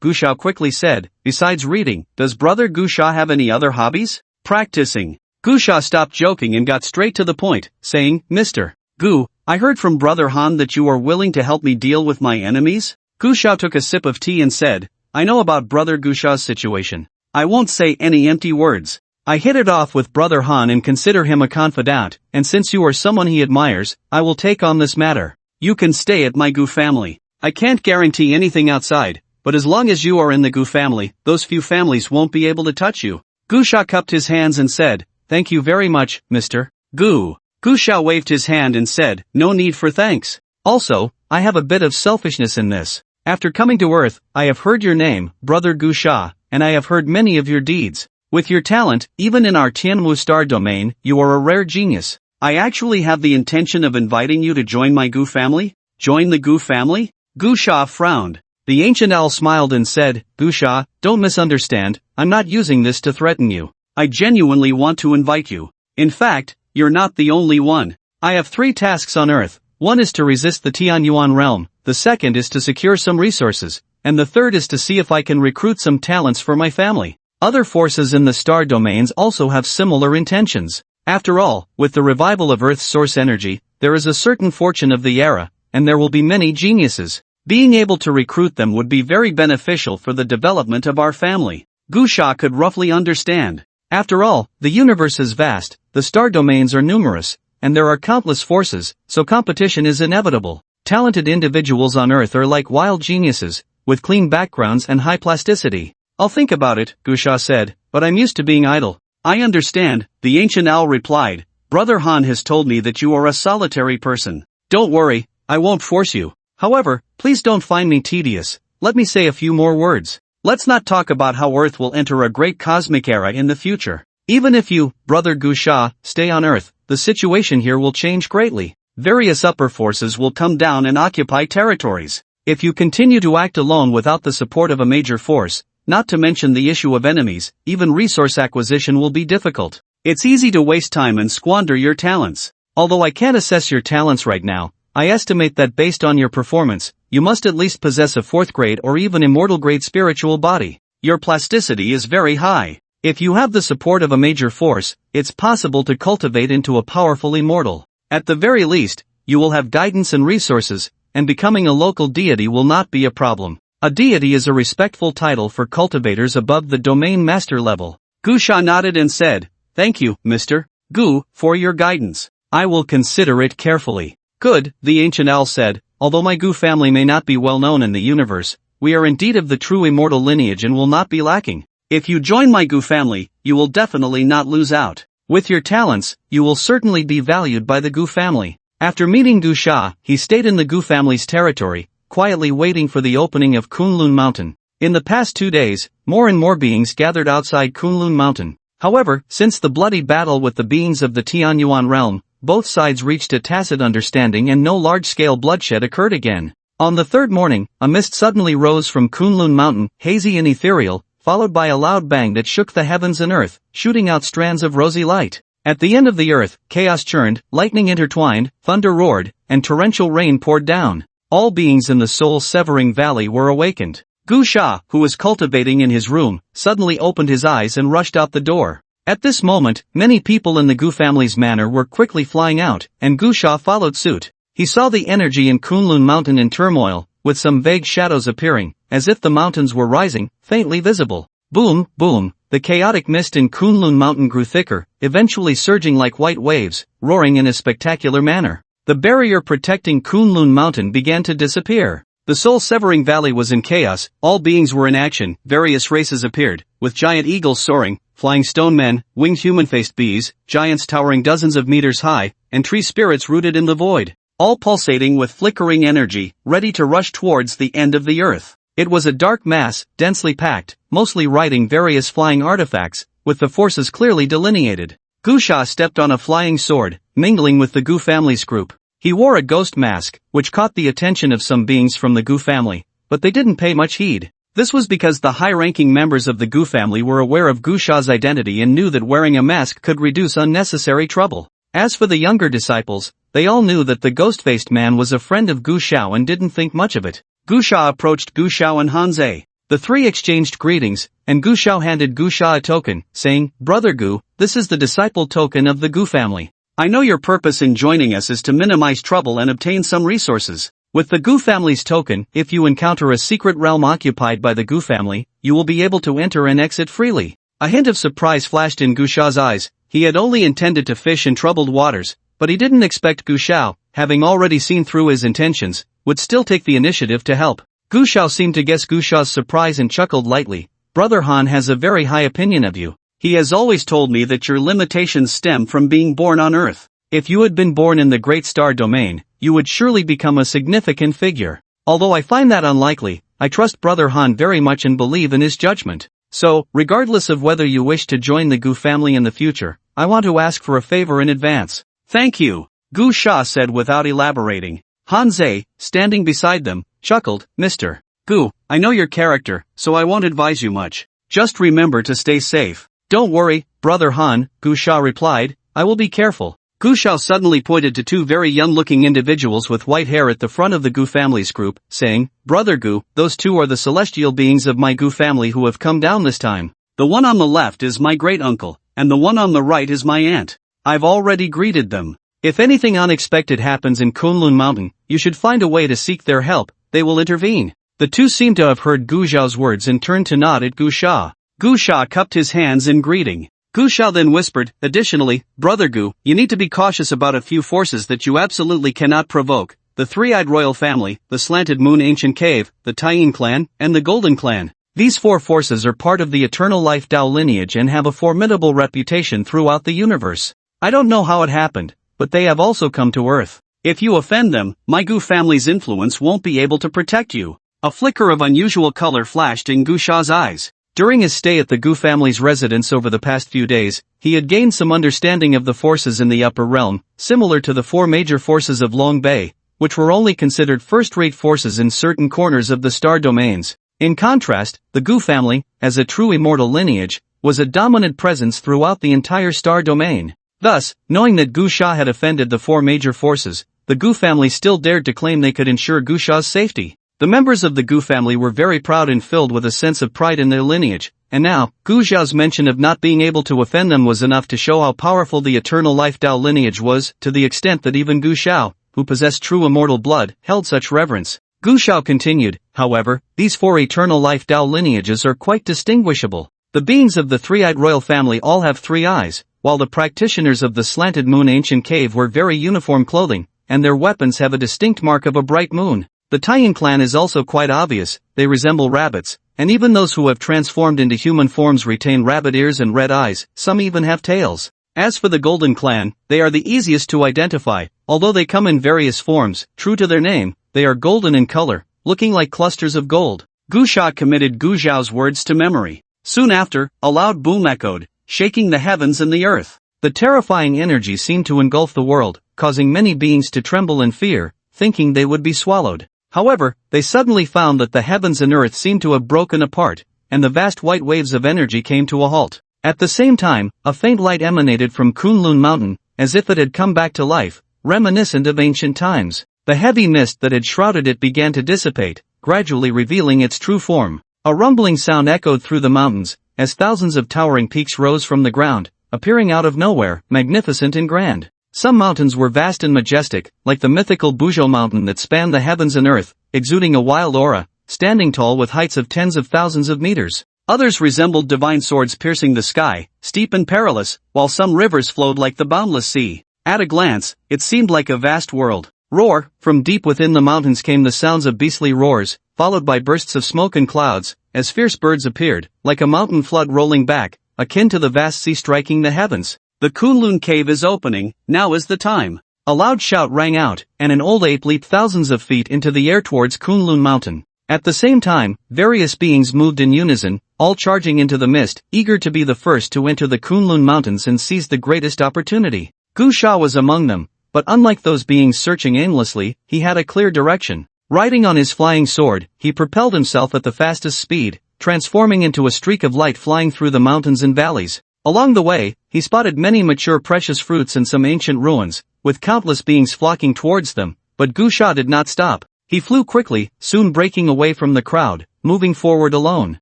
[SPEAKER 1] Gu Xiao quickly said. "Besides reading, does Brother Gu Sha have any other hobbies?" "Practicing." Gu Sha stopped joking and got straight to the point, saying, "Mr. Gu, I heard from Brother Han that you are willing to help me deal with my enemies?" Gu Xiao took a sip of tea and said, "I know about Brother Gu Sha's situation. I won't say any empty words. I hit it off with Brother Han and consider him a confidant, and since you are someone he admires, I will take on this matter. You can stay at my Gu family. I can't guarantee anything outside, but as long as you are in the Gu family, those few families won't be able to touch you." Gu Sha cupped his hands and said, "Thank you very much, Mr. Gu." Gu Sha waved his hand and said, "No need for thanks. Also, I have a bit of selfishness in this. After coming to Earth, I have heard your name, Brother Gu Sha, and I have heard many of your deeds. With your talent, even in our Tianmu star domain, you are a rare genius. I actually have the intention of inviting you to join my Gu family." "Join the Gu family?" Gu Sha frowned. The ancient owl smiled and said, "Gu Sha, don't misunderstand, I'm not using this to threaten you. I genuinely want to invite you. In fact, you're not the only one. I have 3 tasks on Earth. One is to resist the Tianyuan realm, the second is to secure some resources, and the third is to see if I can recruit some talents for my family. Other forces in the star domains also have similar intentions. After all, with the revival of Earth's source energy, there is a certain fortune of the era, and there will be many geniuses. Being able to recruit them would be very beneficial for the development of our family." Gu Sha could roughly understand. After all, the universe is vast, the star domains are numerous, and there are countless forces, so competition is inevitable. Talented individuals on Earth are like wild geniuses, with clean backgrounds and high plasticity. "I'll think about it," Gu Sha said, "but I'm used to being idle. I understand, the ancient owl replied. Brother Han has told me that you are a solitary person. Don't worry, I won't force you. However, please don't find me tedious. Let me say a few more words. Let's not talk about how Earth will enter a great cosmic era in the future. Even if you, Brother Gu Sha, stay on Earth, the situation here will change greatly. Various upper forces will come down and occupy territories. If you continue to act alone without the support of a major force, not to mention the issue of enemies, even resource acquisition will be difficult. It's easy to waste time and squander your talents. Although I can't assess your talents right now, I estimate that based on your performance, you must at least possess a 4th grade or even immortal grade spiritual body. Your plasticity is very high. If you have the support of a major force, it's possible to cultivate into a powerful immortal. At the very least, you will have guidance and resources, and becoming a local deity will not be a problem. A deity is a respectful title for cultivators above the domain master level. Gu Sha nodded and said, "Thank you, Mr. Gu, for your guidance. I will consider it carefully." Good, the ancient owl said, although my Gu family may not be well known in the universe, we are indeed of the true immortal lineage and will not be lacking. If you join my Gu family, you will definitely not lose out. With your talents, you will certainly be valued by the Gu family. After meeting Gu Sha, he stayed in the Gu family's territory, quietly waiting for the opening of Kunlun Mountain. In the past 2 days, more and more beings gathered outside Kunlun Mountain. However, since the bloody battle with the beings of the Tianyuan realm, both sides reached a tacit understanding and no large-scale bloodshed occurred again. On the 3rd morning, a mist suddenly rose from Kunlun Mountain, hazy and ethereal, followed by a loud bang that shook the heavens and earth, shooting out strands of rosy light. At the end of the earth, chaos churned, lightning intertwined, thunder roared, and torrential rain poured down. All beings in the soul-severing valley were awakened. Gu Sha, who was cultivating in his room, suddenly opened his eyes and rushed out the door. At this moment, many people in the Gu family's manor were quickly flying out, and Gu Sha followed suit. He saw the energy in Kunlun Mountain in turmoil, with some vague shadows appearing, as if the mountains were rising, faintly visible. Boom, boom, the chaotic mist in Kunlun Mountain grew thicker, eventually surging like white waves, roaring in a spectacular manner. The barrier protecting Kunlun Mountain began to disappear. The soul-severing valley was in chaos, all beings were in action, various races appeared, with giant eagles soaring, flying stone men, winged human-faced bees, giants towering dozens of meters high, and tree spirits rooted in the void, all pulsating with flickering energy, ready to rush towards the end of the earth. It was a dark mass, densely packed, mostly riding various flying artifacts, with the forces clearly delineated. Gu Sha stepped on a flying sword, mingling with the Gu family's group. He wore a ghost mask, which caught the attention of some beings from the Gu family, but they didn't pay much heed. This was because the high-ranking members of the Gu family were aware of Gu Sha's identity and knew that wearing a mask could reduce unnecessary trouble. As for the younger disciples, they all knew that the ghost-faced man was a friend of Gu Shao and didn't think much of it. Gu Sha approached Gu Shao and Hanzei. The three exchanged greetings, and Gu Shao handed Gu Sha a token, saying, "Brother Gu, this is the disciple token of the Gu family. I know your purpose in joining us is to minimize trouble and obtain some resources. With the Gu family's token, if you encounter a secret realm occupied by the Gu family, you will be able to enter and exit freely." A hint of surprise flashed in Gu Sha's eyes. He had only intended to fish in troubled waters, but he didn't expect Gu Shao, having already seen through his intentions, would still take the initiative to help. Gu Shao seemed to guess Gu Sha's surprise and chuckled lightly. "Brother Han has a very high opinion of you. He has always told me that your limitations stem from being born on Earth. If you had been born in the Great Star Domain, you would surely become a significant figure. Although I find that unlikely, I trust Brother Han very much and believe in his judgment. So, regardless of whether you wish to join the Gu family in the future, I want to ask for a favor in advance." "Thank you," Gu Sha said without elaborating. Hanzei, standing beside them, chuckled, "Mr. Gu, I know your character, so I won't advise you much. Just remember to stay safe." "Don't worry, Brother Han," Gu Sha replied, "I will be careful." Gu Shao suddenly pointed to two very young-looking individuals with white hair at the front of the Gu family's group, saying, "Brother Gu, those two are the celestial beings of my Gu family who have come down this time. The one on the left is my great-uncle, and the one on the right is my aunt. I've already greeted them. If anything unexpected happens in Kunlun Mountain, you should find a way to seek their help, they will intervene." The two seemed to have heard Gu Zhao's words and turned to nod at Gu Sha. Gu Sha cupped his hands in greeting. Gu Sha then whispered, "Additionally, Brother Gu, you need to be cautious about a few forces that you absolutely cannot provoke: the three-eyed royal family, the slanted moon ancient cave, the Taiyin clan, and the golden clan. These four forces are part of the Eternal Life Tao lineage and have a formidable reputation throughout the universe. I don't know how it happened, but they have also come to Earth. If you offend them, my Gu family's influence won't be able to protect you. A flicker of unusual color flashed in Gu Sha's eyes. During his stay at the Gu family's residence over the past few days, he had gained some understanding of the forces in the upper realm, similar to the four major forces of Long Bay, which were only considered first-rate forces in certain corners of the star domains. In contrast, the Gu family, as a true immortal lineage, was a dominant presence throughout the entire star domain. Thus, knowing that Gu Sha had offended the four major forces, the Gu family still dared to claim they could ensure Gu Sha's safety. The members of the Gu family were very proud and filled with a sense of pride in their lineage, and now, Gu Xiao's mention of not being able to offend them was enough to show how powerful the Eternal Life Tao lineage was, to the extent that even Gu Xiao, who possessed true immortal blood, held such reverence. Gu Xiao continued, however, these four Eternal Life Tao lineages are quite distinguishable. The beings of the three-eyed royal family all have 3 eyes, while the practitioners of the slanted moon ancient cave wear very uniform clothing, and their weapons have a distinct mark of a bright moon. The Taiyin clan is also quite obvious, they resemble rabbits, and even those who have transformed into human forms retain rabbit ears and red eyes, some even have tails. As for the Golden clan, they are the easiest to identify, although they come in various forms. True to their name, they are golden in color, looking like clusters of gold. Gu Sha committed Gu Zhao's words to memory. Soon after, a loud boom echoed, shaking the heavens and the earth. The terrifying energy seemed to engulf the world, causing many beings to tremble in fear, thinking they would be swallowed. However, they suddenly found that the heavens and earth seemed to have broken apart, and the vast white waves of energy came to a halt. At the same time, a faint light emanated from Kunlun Mountain, as if it had come back to life, reminiscent of ancient times. The heavy mist that had shrouded it began to dissipate, gradually revealing its true form. A rumbling sound echoed through the mountains, as thousands of towering peaks rose from the ground, appearing out of nowhere, magnificent and grand. Some mountains were vast and majestic, like the mythical Buzhou mountain that spanned the heavens and earth, exuding a wild aura, standing tall with heights of tens of thousands of meters. Others resembled divine swords piercing the sky, steep and perilous, while some rivers flowed like the boundless sea. At a glance, it seemed like a vast world. Roar! From deep within the mountains came the sounds of beastly roars, followed by bursts of smoke and clouds, as fierce birds appeared, like a mountain flood rolling back, akin to the vast sea striking the heavens. The Kunlun cave is opening, now is the time. A loud shout rang out, and an old ape leaped thousands of feet into the air towards Kunlun Mountain. At the same time, various beings moved in unison, all charging into the mist, eager to be the first to enter the Kunlun Mountains and seize the greatest opportunity. Gu Sha was among them, but unlike those beings searching aimlessly, he had a clear direction. Riding on his flying sword, he propelled himself at the fastest speed, transforming into a streak of light flying through the mountains and valleys. Along the way, he spotted many mature precious fruits and some ancient ruins, with countless beings flocking towards them, but Gu Sha did not stop. He flew quickly, soon breaking away from the crowd, moving forward alone.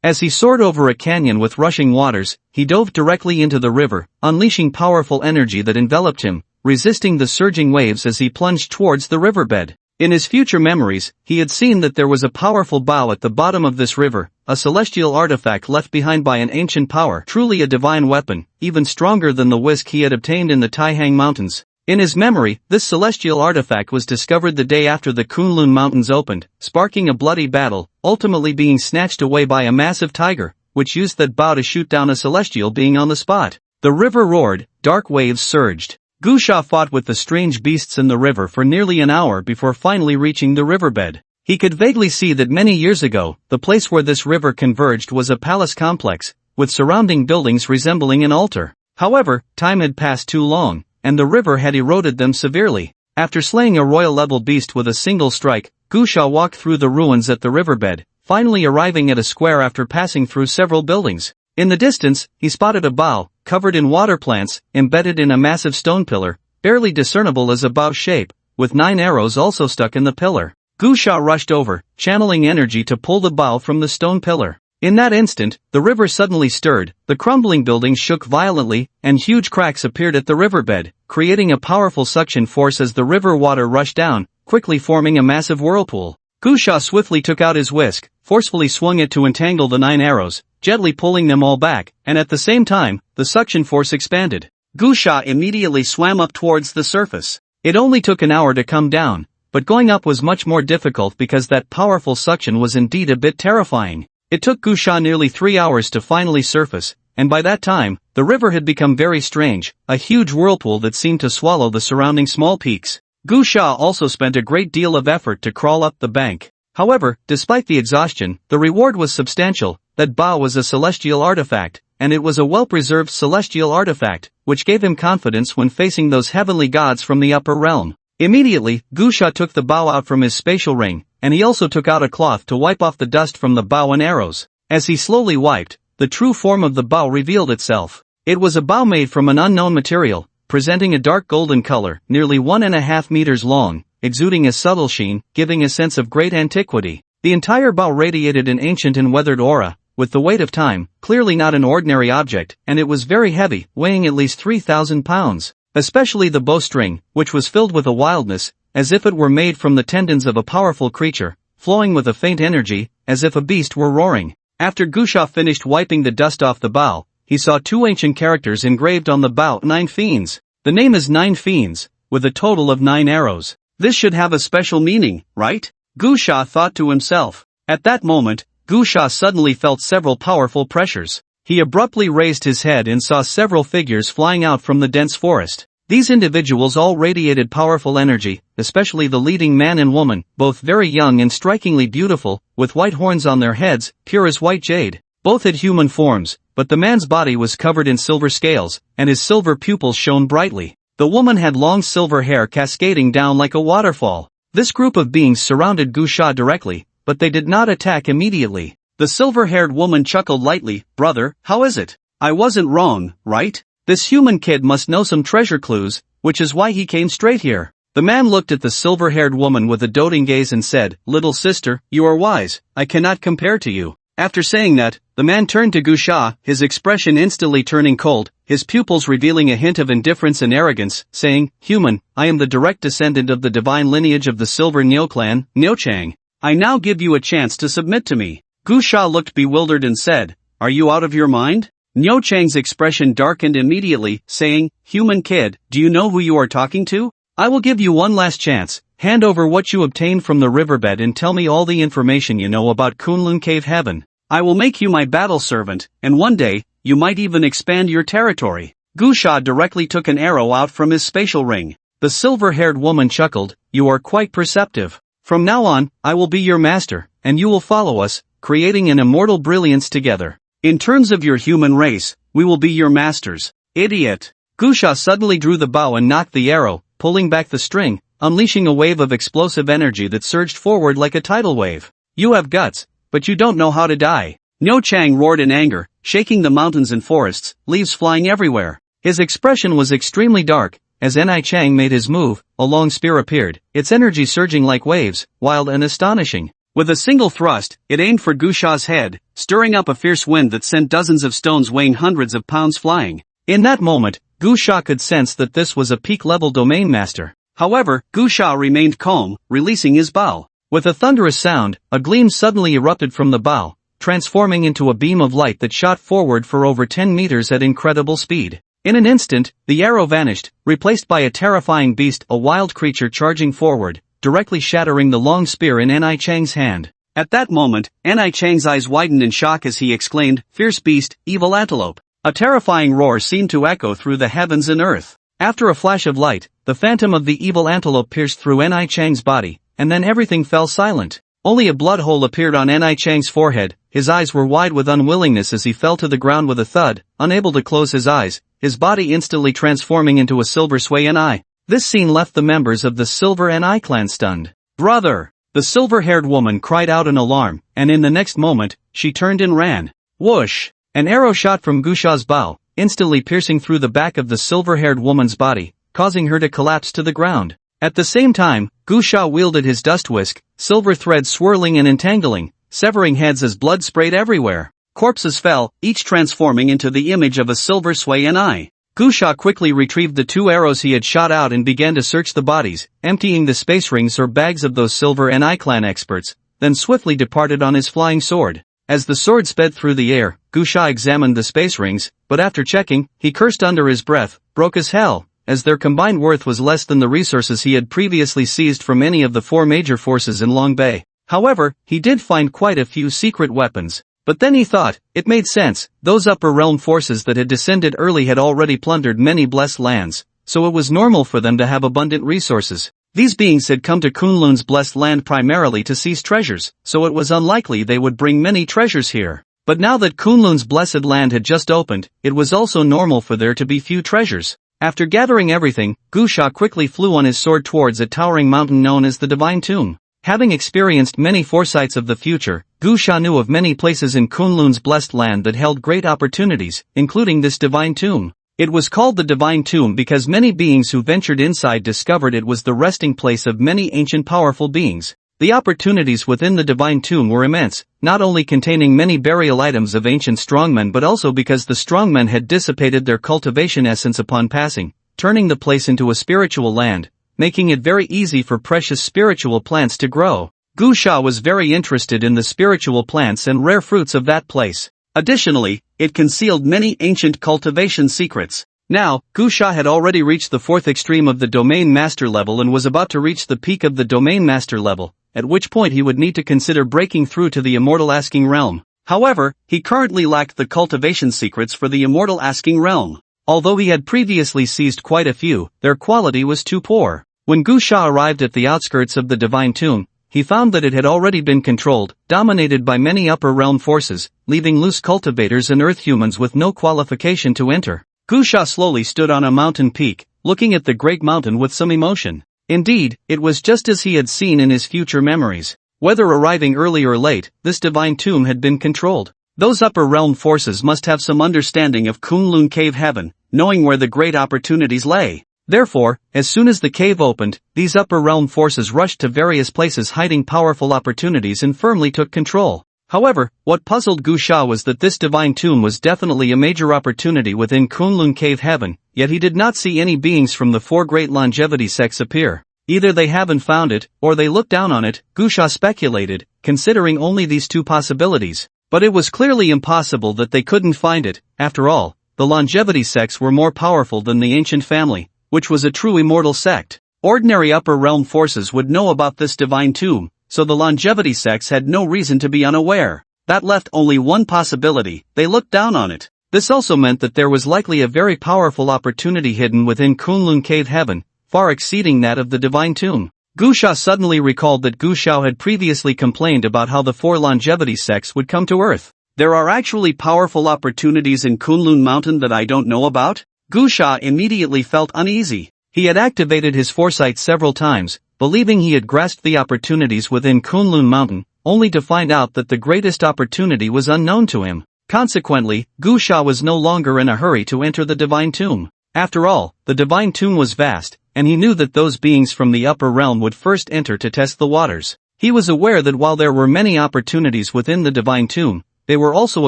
[SPEAKER 1] As he soared over a canyon with rushing waters, he dove directly into the river, unleashing powerful energy that enveloped him, resisting the surging waves as he plunged towards the riverbed. In his future memories, he had seen that there was a powerful bow at the bottom of this river, a celestial artifact left behind by an ancient power, truly a divine weapon, even stronger than the whisk he had obtained in the Taihang Mountains. In his memory, this celestial artifact was discovered the day after the Kunlun Mountains opened, sparking a bloody battle, ultimately being snatched away by a massive tiger, which used that bow to shoot down a celestial being on the spot. The river roared, dark waves surged. Gu Sha fought with the strange beasts in the river for nearly an hour before finally reaching the riverbed. He could vaguely see that many years ago, the place where this river converged was a palace complex, with surrounding buildings resembling an altar. However, time had passed too long, and the river had eroded them severely. After slaying a royal-level beast with a single strike, Gu Sha walked through the ruins at the riverbed, finally arriving at a square after passing through several buildings. In the distance, he spotted a bow, covered in water plants, embedded in a massive stone pillar, barely discernible as a bow shape, with 9 arrows also stuck in the pillar. Gu Sha rushed over, channeling energy to pull the bow from the stone pillar. In that instant, the river suddenly stirred, the crumbling buildings shook violently, and huge cracks appeared at the riverbed, creating a powerful suction force as the river water rushed down, quickly forming a massive whirlpool. Gu Sha swiftly took out his whisk, forcefully swung it to entangle the 9 arrows, gently pulling them all back, and at the same time, the suction force expanded. Gu Sha immediately swam up towards the surface. It only took an hour to come down, but going up was much more difficult because that powerful suction was indeed a bit terrifying. It took Gu Sha nearly 3 hours to finally surface, and by that time, the river had become very strange, a huge whirlpool that seemed to swallow the surrounding small peaks. Gu Sha also spent a great deal of effort to crawl up the bank. However, despite the exhaustion, the reward was substantial. That bao was a celestial artifact, and it was a well-preserved celestial artifact, which gave him confidence when facing those heavenly gods from the upper realm. Immediately, Gu Sha took the bao out from his spatial ring, and he also took out a cloth to wipe off the dust from the bao and arrows. As he slowly wiped, the true form of the bao revealed itself. It was a bao made from an unknown material, presenting a dark golden color, nearly 1.5 meters long, exuding a subtle sheen, giving a sense of great antiquity. The entire bao radiated an ancient and weathered aura, with the weight of time, clearly not an ordinary object, and it was very heavy, weighing at least 3,000 pounds. Especially the bowstring, which was filled with a wildness, as if it were made from the tendons of a powerful creature, flowing with a faint energy, as if a beast were roaring. After Gu Sha finished wiping the dust off the bao, he saw 2 ancient characters engraved on the bao: 9 fiends. The name is 9 fiends, with a total of 9 arrows. This should have a special meaning, right? Gu Sha thought to himself. At that moment, Gu Sha suddenly felt several powerful pressures. He abruptly raised his head and saw several figures flying out from the dense forest. These individuals all radiated powerful energy, especially the leading man and woman, both very young and strikingly beautiful, with white horns on their heads, pure as white jade. Both had human forms, but the man's body was covered in silver scales, and his silver pupils shone brightly. The woman had long silver hair cascading down like a waterfall. This group of beings surrounded Gu Sha directly, but they did not attack immediately. The silver-haired woman chuckled lightly. "Brother, how is it? I wasn't wrong, right? This human kid must know some treasure clues, which is why he came straight here." The man looked at the silver-haired woman with a doting gaze and said, "Little sister, you are wise, I cannot compare to you." After saying that, the man turned to Gu Sha, his expression instantly turning cold, his pupils revealing a hint of indifference and arrogance, saying, "Human, I am the direct descendant of the divine lineage of the Silver Niu clan, Niu Chang. I now give you a chance to submit to me." Gu Sha looked bewildered and said, "Are you out of your mind?" Niu Chang's expression darkened immediately, saying, "Human kid, do you know who you are talking to? I will give you one last chance. Hand over what you obtained from the riverbed and tell me all the information you know about Kunlun Cave Heaven. I will make you my battle servant, and one day, you might even expand your territory." Gu Sha directly took an arrow out from his spatial ring. The silver-haired woman chuckled, "You are quite perceptive. From now on, I will be your master, and you will follow us, creating an immortal brilliance together. In terms of your human race, we will be your masters." Idiot! Gu Sha suddenly drew the bow and knocked the arrow, pulling back the string, unleashing a wave of explosive energy that surged forward like a tidal wave. "You have guts, but you don't know how to die." Niu Chang roared in anger, shaking the mountains and forests, leaves flying everywhere. His expression was extremely dark. As Ni Chang made his move, a long spear appeared, its energy surging like waves, wild and astonishing. With a single thrust, it aimed for Gu Sha's head, stirring up a fierce wind that sent dozens of stones weighing hundreds of pounds flying. In that moment, Gu Sha could sense that this was a peak-level domain master. However, Gu Sha remained calm, releasing his bow. With a thunderous sound, a gleam suddenly erupted from the bow, transforming into a beam of light that shot forward for over 10 meters at incredible speed. In an instant, the arrow vanished, replaced by a terrifying beast, a wild creature charging forward, directly shattering the long spear in Ni Chang's hand. At that moment, Ni Chang's eyes widened in shock as he exclaimed, "Fierce beast, evil antelope." A terrifying roar seemed to echo through the heavens and earth. After a flash of light, the phantom of the evil antelope pierced through Ni Chang's body, and then everything fell silent. Only a blood hole appeared on Ni Chang's forehead. His eyes were wide with unwillingness as he fell to the ground with a thud, unable to close his eyes, his body instantly transforming into a silver Sui Ni. This scene left the members of the Silver Ni clan stunned. "Brother!" The silver-haired woman cried out in alarm, and in the next moment, she turned and ran. Whoosh! An arrow shot from Gu Sha's bow, instantly piercing through the back of the silver-haired woman's body, causing her to collapse to the ground. At the same time, Gu Sha wielded his dust whisk, silver threads swirling and entangling, severing heads as blood sprayed everywhere. Corpses fell, each transforming into the image of a silver Sui Ni. Gu Sha quickly retrieved the 2 arrows he had shot out and began to search the bodies, emptying the space rings or bags of those Silver Ni clan experts, then swiftly departed on his flying sword. As the sword sped through the air, Gu Sha examined the space rings, but after checking, he cursed under his breath, broke as hell, as their combined worth was less than the resources he had previously seized from any of the 4 major forces in Long Bay. However, he did find quite a few secret weapons. But then he thought, it made sense, those upper realm forces that had descended early had already plundered many blessed lands, so it was normal for them to have abundant resources. These beings had come to Kunlun's blessed land primarily to seize treasures, so it was unlikely they would bring many treasures here. But now that Kunlun's blessed land had just opened, it was also normal for there to be few treasures. After gathering everything, Gusha quickly flew on his sword towards a towering mountain known as the Divine Tomb. Having experienced many foresights of the future, Gusha knew of many places in Kunlun's blessed land that held great opportunities, including this Divine Tomb. It was called the Divine Tomb because many beings who ventured inside discovered it was the resting place of many ancient powerful beings. The opportunities within the Divine Tomb were immense, not only containing many burial items of ancient strongmen but also because the strongmen had dissipated their cultivation essence upon passing, turning the place into a spiritual land, making it very easy for precious spiritual plants to grow. Gusha was very interested in the spiritual plants and rare fruits of that place. Additionally, it concealed many ancient cultivation secrets. Now, Gusha had already reached the fourth extreme of the Domain Master level and was about to reach the peak of the Domain Master level, at which point he would need to consider breaking through to the Immortal Asking Realm. However, he currently lacked the cultivation secrets for the Immortal Asking Realm. Although he had previously seized quite a few, their quality was too poor. When Gusha arrived at the outskirts of the Divine Tomb, he found that it had already been controlled, dominated by many upper realm forces, leaving loose cultivators and earth humans with no qualification to enter. Gusha slowly stood on a mountain peak, looking at the great mountain with some emotion. Indeed, it was just as he had seen in his future memories. Whether arriving early or late, this Divine Tomb had been controlled. Those upper realm forces must have some understanding of Kunlun Cave Heaven, knowing where the great opportunities lay. Therefore, as soon as the cave opened, these upper realm forces rushed to various places hiding powerful opportunities and firmly took control. However, what puzzled Gusha was that this Divine Tomb was definitely a major opportunity within Kunlun Cave Heaven, yet he did not see any beings from the four great longevity sects appear. Either they haven't found it, or they look down on it, Gusha speculated, considering only these two possibilities. But it was clearly impossible that they couldn't find it. After all, the longevity sects were more powerful than the ancient family, which was a true immortal sect. Ordinary upper realm forces would know about this Divine Tomb, so the longevity sects had no reason to be unaware. That left only one possibility: they looked down on it. This also meant that there was likely a very powerful opportunity hidden within Kunlun Cave Heaven, far exceeding that of the Divine Tomb. Gusha suddenly recalled that Gusha had previously complained about how the four longevity sects would come to Earth. There are actually powerful opportunities in Kunlun Mountain that I don't know about? Gusha immediately felt uneasy. He had activated his foresight several times, believing he had grasped the opportunities within Kunlun Mountain, only to find out that the greatest opportunity was unknown to him. Consequently, Gusha was no longer in a hurry to enter the Divine Tomb. After all, the Divine Tomb was vast, and he knew that those beings from the upper realm would first enter to test the waters. He was aware that while there were many opportunities within the Divine Tomb, they were also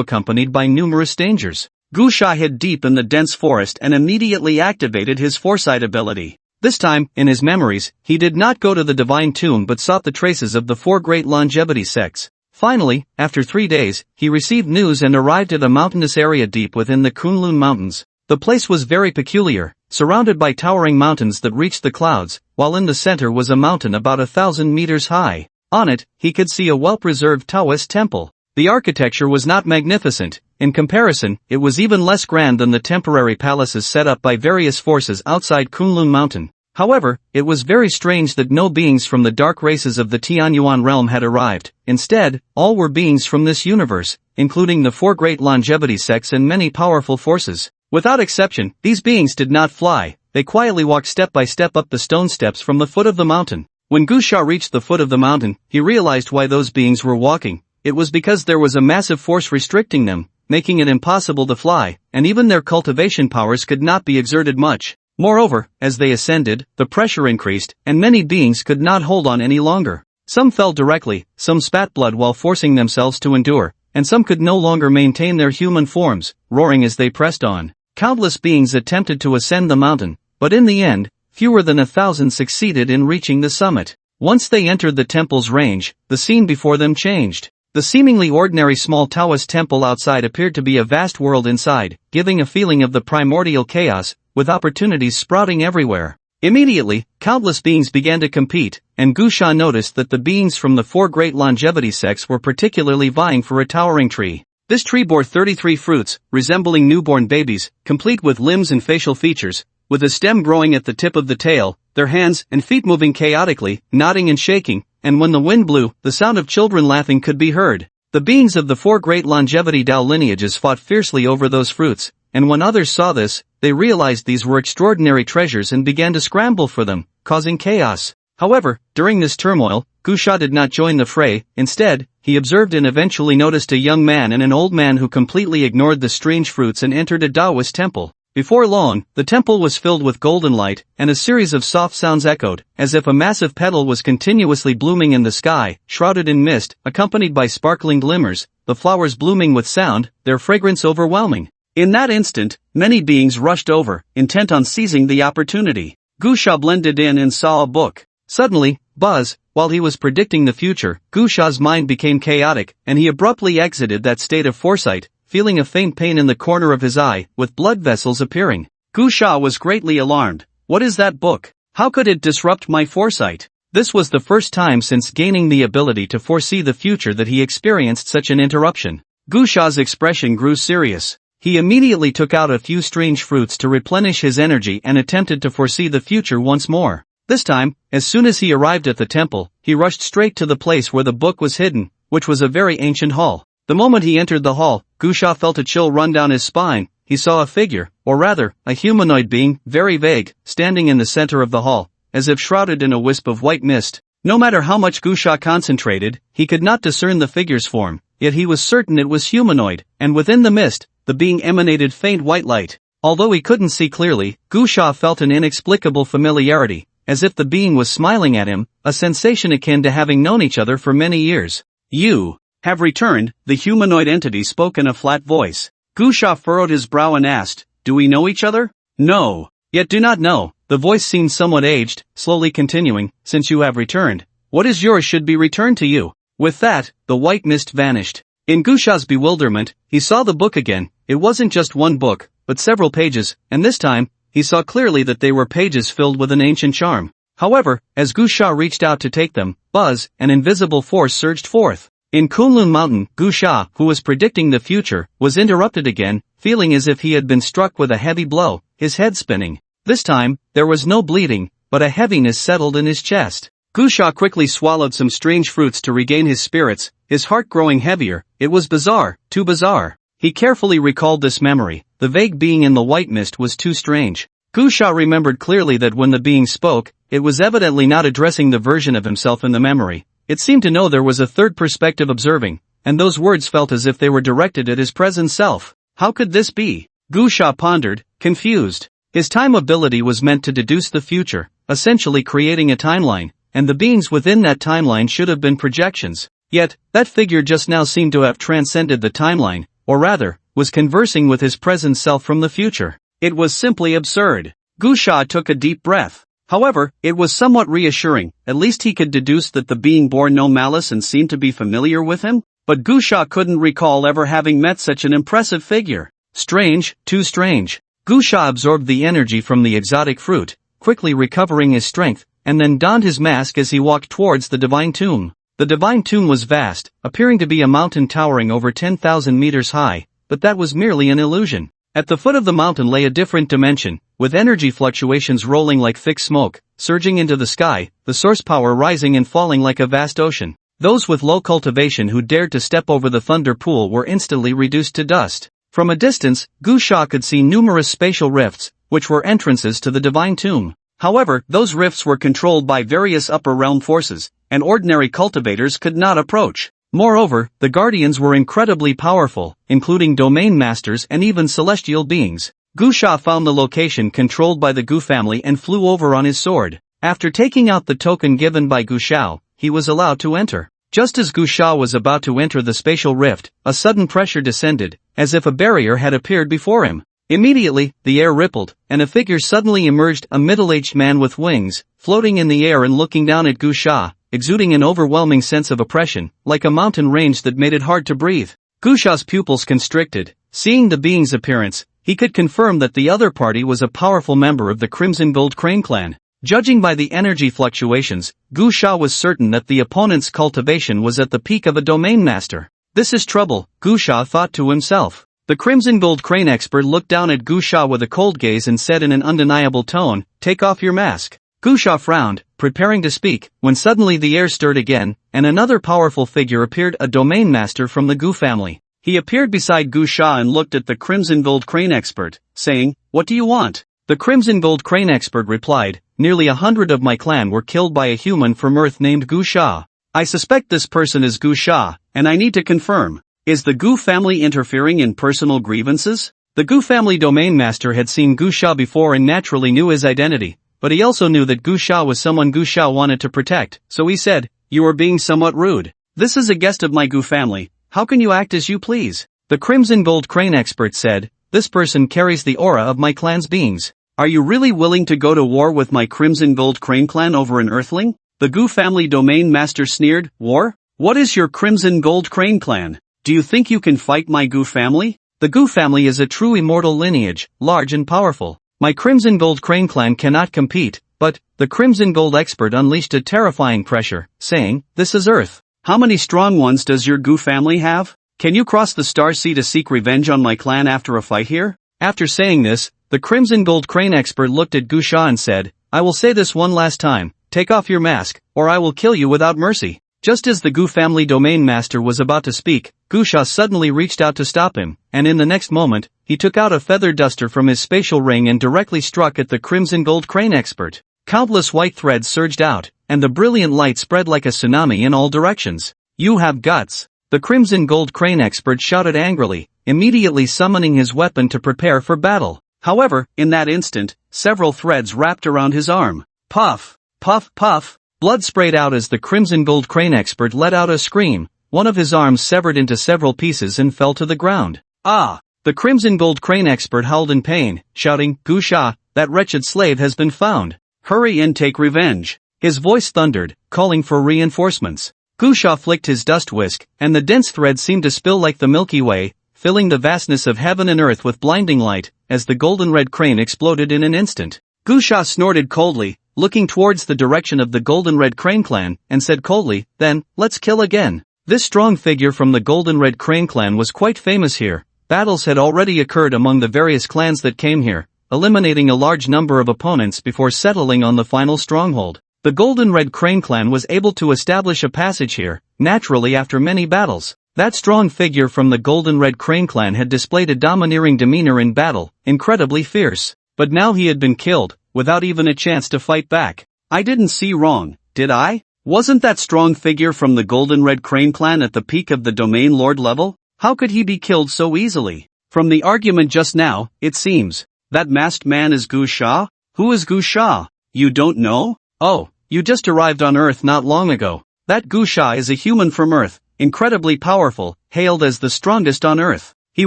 [SPEAKER 1] accompanied by numerous dangers. Gusha hid deep in the dense forest and immediately activated his foresight ability. This time, in his memories, he did not go to the Divine Tomb but sought the traces of the four great longevity sects. Finally, after 3 days, he received news and arrived at a mountainous area deep within the Kunlun Mountains. The place was very peculiar, surrounded by towering mountains that reached the clouds, while in the center was a mountain about 1,000 meters high. On it, he could see a well-preserved Taoist temple. The architecture was not magnificent. In comparison, it was even less grand than the temporary palaces set up by various forces outside Kunlun Mountain. However, it was very strange that no beings from the dark races of the Tianyuan realm had arrived. Instead, all were beings from this universe, including the four great longevity sects and many powerful forces. Without exception, these beings did not fly. They quietly walked step by step up the stone steps from the foot of the mountain. When Gusha reached the foot of the mountain, he realized why those beings were walking. It was because there was a massive force restricting them, making it impossible to fly, and even their cultivation powers could not be exerted much. Moreover, as they ascended, the pressure increased, and many beings could not hold on any longer. Some fell directly, some spat blood while forcing themselves to endure, and some could no longer maintain their human forms, roaring as they pressed on. Countless beings attempted to ascend the mountain, but in the end, fewer than 1,000 succeeded in reaching the summit. Once they entered the temple's range, the scene before them changed. The seemingly ordinary small Taoist temple outside appeared to be a vast world inside, giving a feeling of the primordial chaos, with opportunities sprouting everywhere. Immediately, countless beings began to compete, and Gusha noticed that the beings from the four great longevity sects were particularly vying for a towering tree. This tree bore 33 fruits, resembling newborn babies, complete with limbs and facial features, with a stem growing at the tip of the tail, their hands and feet moving chaotically, nodding and shaking, and when the wind blew, the sound of children laughing could be heard. The beings of the 4 great longevity Dao lineages fought fiercely over those fruits, and when others saw this, they realized these were extraordinary treasures and began to scramble for them, causing chaos. However, during this turmoil, Gu Sha did not join the fray. Instead, he observed and eventually noticed a young man and an old man who completely ignored the strange fruits and entered a Taoist temple. Before long, the temple was filled with golden light, and a series of soft sounds echoed, as if a massive petal was continuously blooming in the sky, shrouded in mist, accompanied by sparkling glimmers, the flowers blooming with sound, their fragrance overwhelming. In that instant, many beings rushed over, intent on seizing the opportunity. Gu Sha blended in and saw a book. Suddenly, buzz, while he was predicting the future, Gu Sha's mind became chaotic, and he abruptly exited that state of foresight, feeling a faint pain in the corner of his eye, with blood vessels appearing. Gu Sha was greatly alarmed. What is that book? How could it disrupt my foresight? This was the first time since gaining the ability to foresee the future that he experienced such an interruption. Gu Sha's expression grew serious. He immediately took out a few strange fruits to replenish his energy and attempted to foresee the future once more. This time, as soon as he arrived at the temple, he rushed straight to the place where the book was hidden, which was a very ancient hall. The moment he entered the hall, Gu Sha felt a chill run down his spine. He saw a figure, or rather, a humanoid being, very vague, standing in the center of the hall, as if shrouded in a wisp of white mist. No matter how much Gu Sha concentrated, he could not discern the figure's form, yet he was certain it was humanoid, and within the mist, the being emanated faint white light. Although he couldn't see clearly, Gu Sha felt an inexplicable familiarity, as if the being was smiling at him, a sensation akin to having known each other for many years. You have returned, the humanoid entity spoke in a flat voice. Gu Sha furrowed his brow and asked, do we know each other? No. Yet do not know. The voice seemed somewhat aged, slowly continuing, since you have returned, what is yours should be returned to you. With that, the white mist vanished. In Gu Sha's bewilderment, he saw the book again. It wasn't just one book, but several pages, and this time, he saw clearly that they were pages filled with an ancient charm. However, as Gu Sha reached out to take them, buzz, an invisible force surged forth. In Kunlun Mountain, Gu Sha, who was predicting the future, was interrupted again, feeling as if he had been struck with a heavy blow, his head spinning. This time, there was no bleeding, but a heaviness settled in his chest. Gu Sha quickly swallowed some strange fruits to regain his spirits, his heart growing heavier. It was bizarre, too bizarre. He carefully recalled this memory. The vague being in the white mist was too strange. Gu Sha remembered clearly that when the being spoke, it was evidently not addressing the version of himself in the memory. It seemed to know there was a third perspective observing, and those words felt as if they were directed at his present self. How could this be? Gu Sha pondered, confused. His time ability was meant to deduce the future, essentially creating a timeline, and the beings within that timeline should have been projections. Yet, that figure just now seemed to have transcended the timeline, or rather, was conversing with his present self from the future. It was simply absurd. Gu Sha took a deep breath. However, it was somewhat reassuring. At least he could deduce that the being bore no malice and seemed to be familiar with him. But Gu Sha couldn't recall ever having met such an impressive figure. Strange, too strange. Gu Sha absorbed the energy from the exotic fruit, quickly recovering his strength, and then donned his mask as he walked towards the divine tomb. The divine tomb was vast, appearing to be a mountain towering over 10,000 meters high, but that was merely an illusion. At the foot of the mountain lay a different dimension, with energy fluctuations rolling like thick smoke, surging into the sky, the source power rising and falling like a vast ocean. Those with low cultivation who dared to step over the thunder pool were instantly reduced to dust. From a distance, Gu Sha could see numerous spatial rifts, which were entrances to the divine tomb. However, those rifts were controlled by various upper realm forces, and ordinary cultivators could not approach. Moreover, the guardians were incredibly powerful, including domain masters and even celestial beings. Gu Sha found the location controlled by the Gu family and flew over on his sword. After taking out the token given by Gu Shao, he was allowed to enter. Just as Gu Sha was about to enter the spatial rift, a sudden pressure descended, as if a barrier had appeared before him. Immediately, the air rippled, and a figure suddenly emerged, a middle-aged man with wings, floating in the air and looking down at Gu Sha, exuding an overwhelming sense of oppression, like a mountain range that made it hard to breathe. Gu Sha's pupils constricted. Seeing the being's appearance, he could confirm that the other party was a powerful member of the Crimson Gold Crane clan. Judging by the energy fluctuations, Gu Sha was certain that the opponent's cultivation was at the peak of a domain master. This is trouble, Gu Sha thought to himself. The Crimson Gold Crane expert looked down at Gu Sha with a cold gaze and said in an undeniable tone, "Take off your mask." Gu Sha frowned, preparing to speak, when suddenly the air stirred again, and another powerful figure appeared, a domain master from the Gu family. He appeared beside Gu Sha and looked at the Crimson Gold Crane expert, saying, "What do you want?" The Crimson Gold Crane expert replied, "Nearly 100 of my clan were killed by a human from Earth named Gu Sha. I suspect this person is Gu Sha, and I need to confirm. Is the Gu family interfering in personal grievances?" The Gu family domain master had seen Gu Sha before and naturally knew his identity, but he also knew that Gu Sha was someone Gu Sha wanted to protect, so he said, "You are being somewhat rude. This is a guest of my Gu family, how can you act as you please?" The Crimson Gold Crane expert said, "This person carries the aura of my clan's beings. Are you really willing to go to war with my Crimson Gold Crane clan over an earthling?" The Gu family domain master sneered, "War? What is your Crimson Gold Crane clan? Do you think you can fight my Gu family? The Gu family is a true immortal lineage, large and powerful. My Crimson Gold Crane clan cannot compete." But the Crimson Gold expert unleashed a terrifying pressure, saying, "This is Earth. How many strong ones does your Gu family have? Can you cross the Star Sea to seek revenge on my clan after a fight here?" After saying this, the Crimson Gold Crane expert looked at Gu Sha and said, "I will say this one last time, take off your mask, or I will kill you without mercy." Just as the Gu family domain master was about to speak, Gu Sha suddenly reached out to stop him, and in the next moment, he took out a feather duster from his spatial ring and directly struck at the Crimson Gold Crane expert. Countless white threads surged out, and the brilliant light spread like a tsunami in all directions. "You have guts!" The Crimson Gold Crane expert shouted angrily, immediately summoning his weapon to prepare for battle. However, in that instant, several threads wrapped around his arm. Puff! Puff! Puff! Blood sprayed out as the Crimson Gold Crane expert let out a scream. One of his arms severed into several pieces and fell to the ground. "Ah!" The Crimson Gold Crane expert howled in pain, shouting, "Gu Sha, that wretched slave has been found. Hurry and take revenge." His voice thundered, calling for reinforcements. Gu Sha flicked his dust whisk, and the dense thread seemed to spill like the Milky Way, filling the vastness of heaven and earth with blinding light, as the golden red crane exploded in an instant. Gu Sha snorted coldly, looking towards the direction of the Golden Red Crane clan, and said coldly, "Then, let's kill again." This strong figure from the Golden Red Crane clan was quite famous here. Battles had already occurred among the various clans that came here, eliminating a large number of opponents before settling on the final stronghold. The Golden Red Crane clan was able to establish a passage here, naturally after many battles. That strong figure from the Golden Red Crane clan had displayed a domineering demeanor in battle, incredibly fierce. But now he had been killed, without even a chance to fight back. I didn't see wrong, did I? Wasn't that strong figure from the Golden Red Crane clan at the peak of the Domain Lord level? How could he be killed so easily? From the argument just now, it seems. That masked man is Gu Sha? Who is Gu Sha? You don't know? Oh, you just arrived on Earth not long ago. That Gu Sha is a human from Earth, incredibly powerful, hailed as the strongest on Earth. He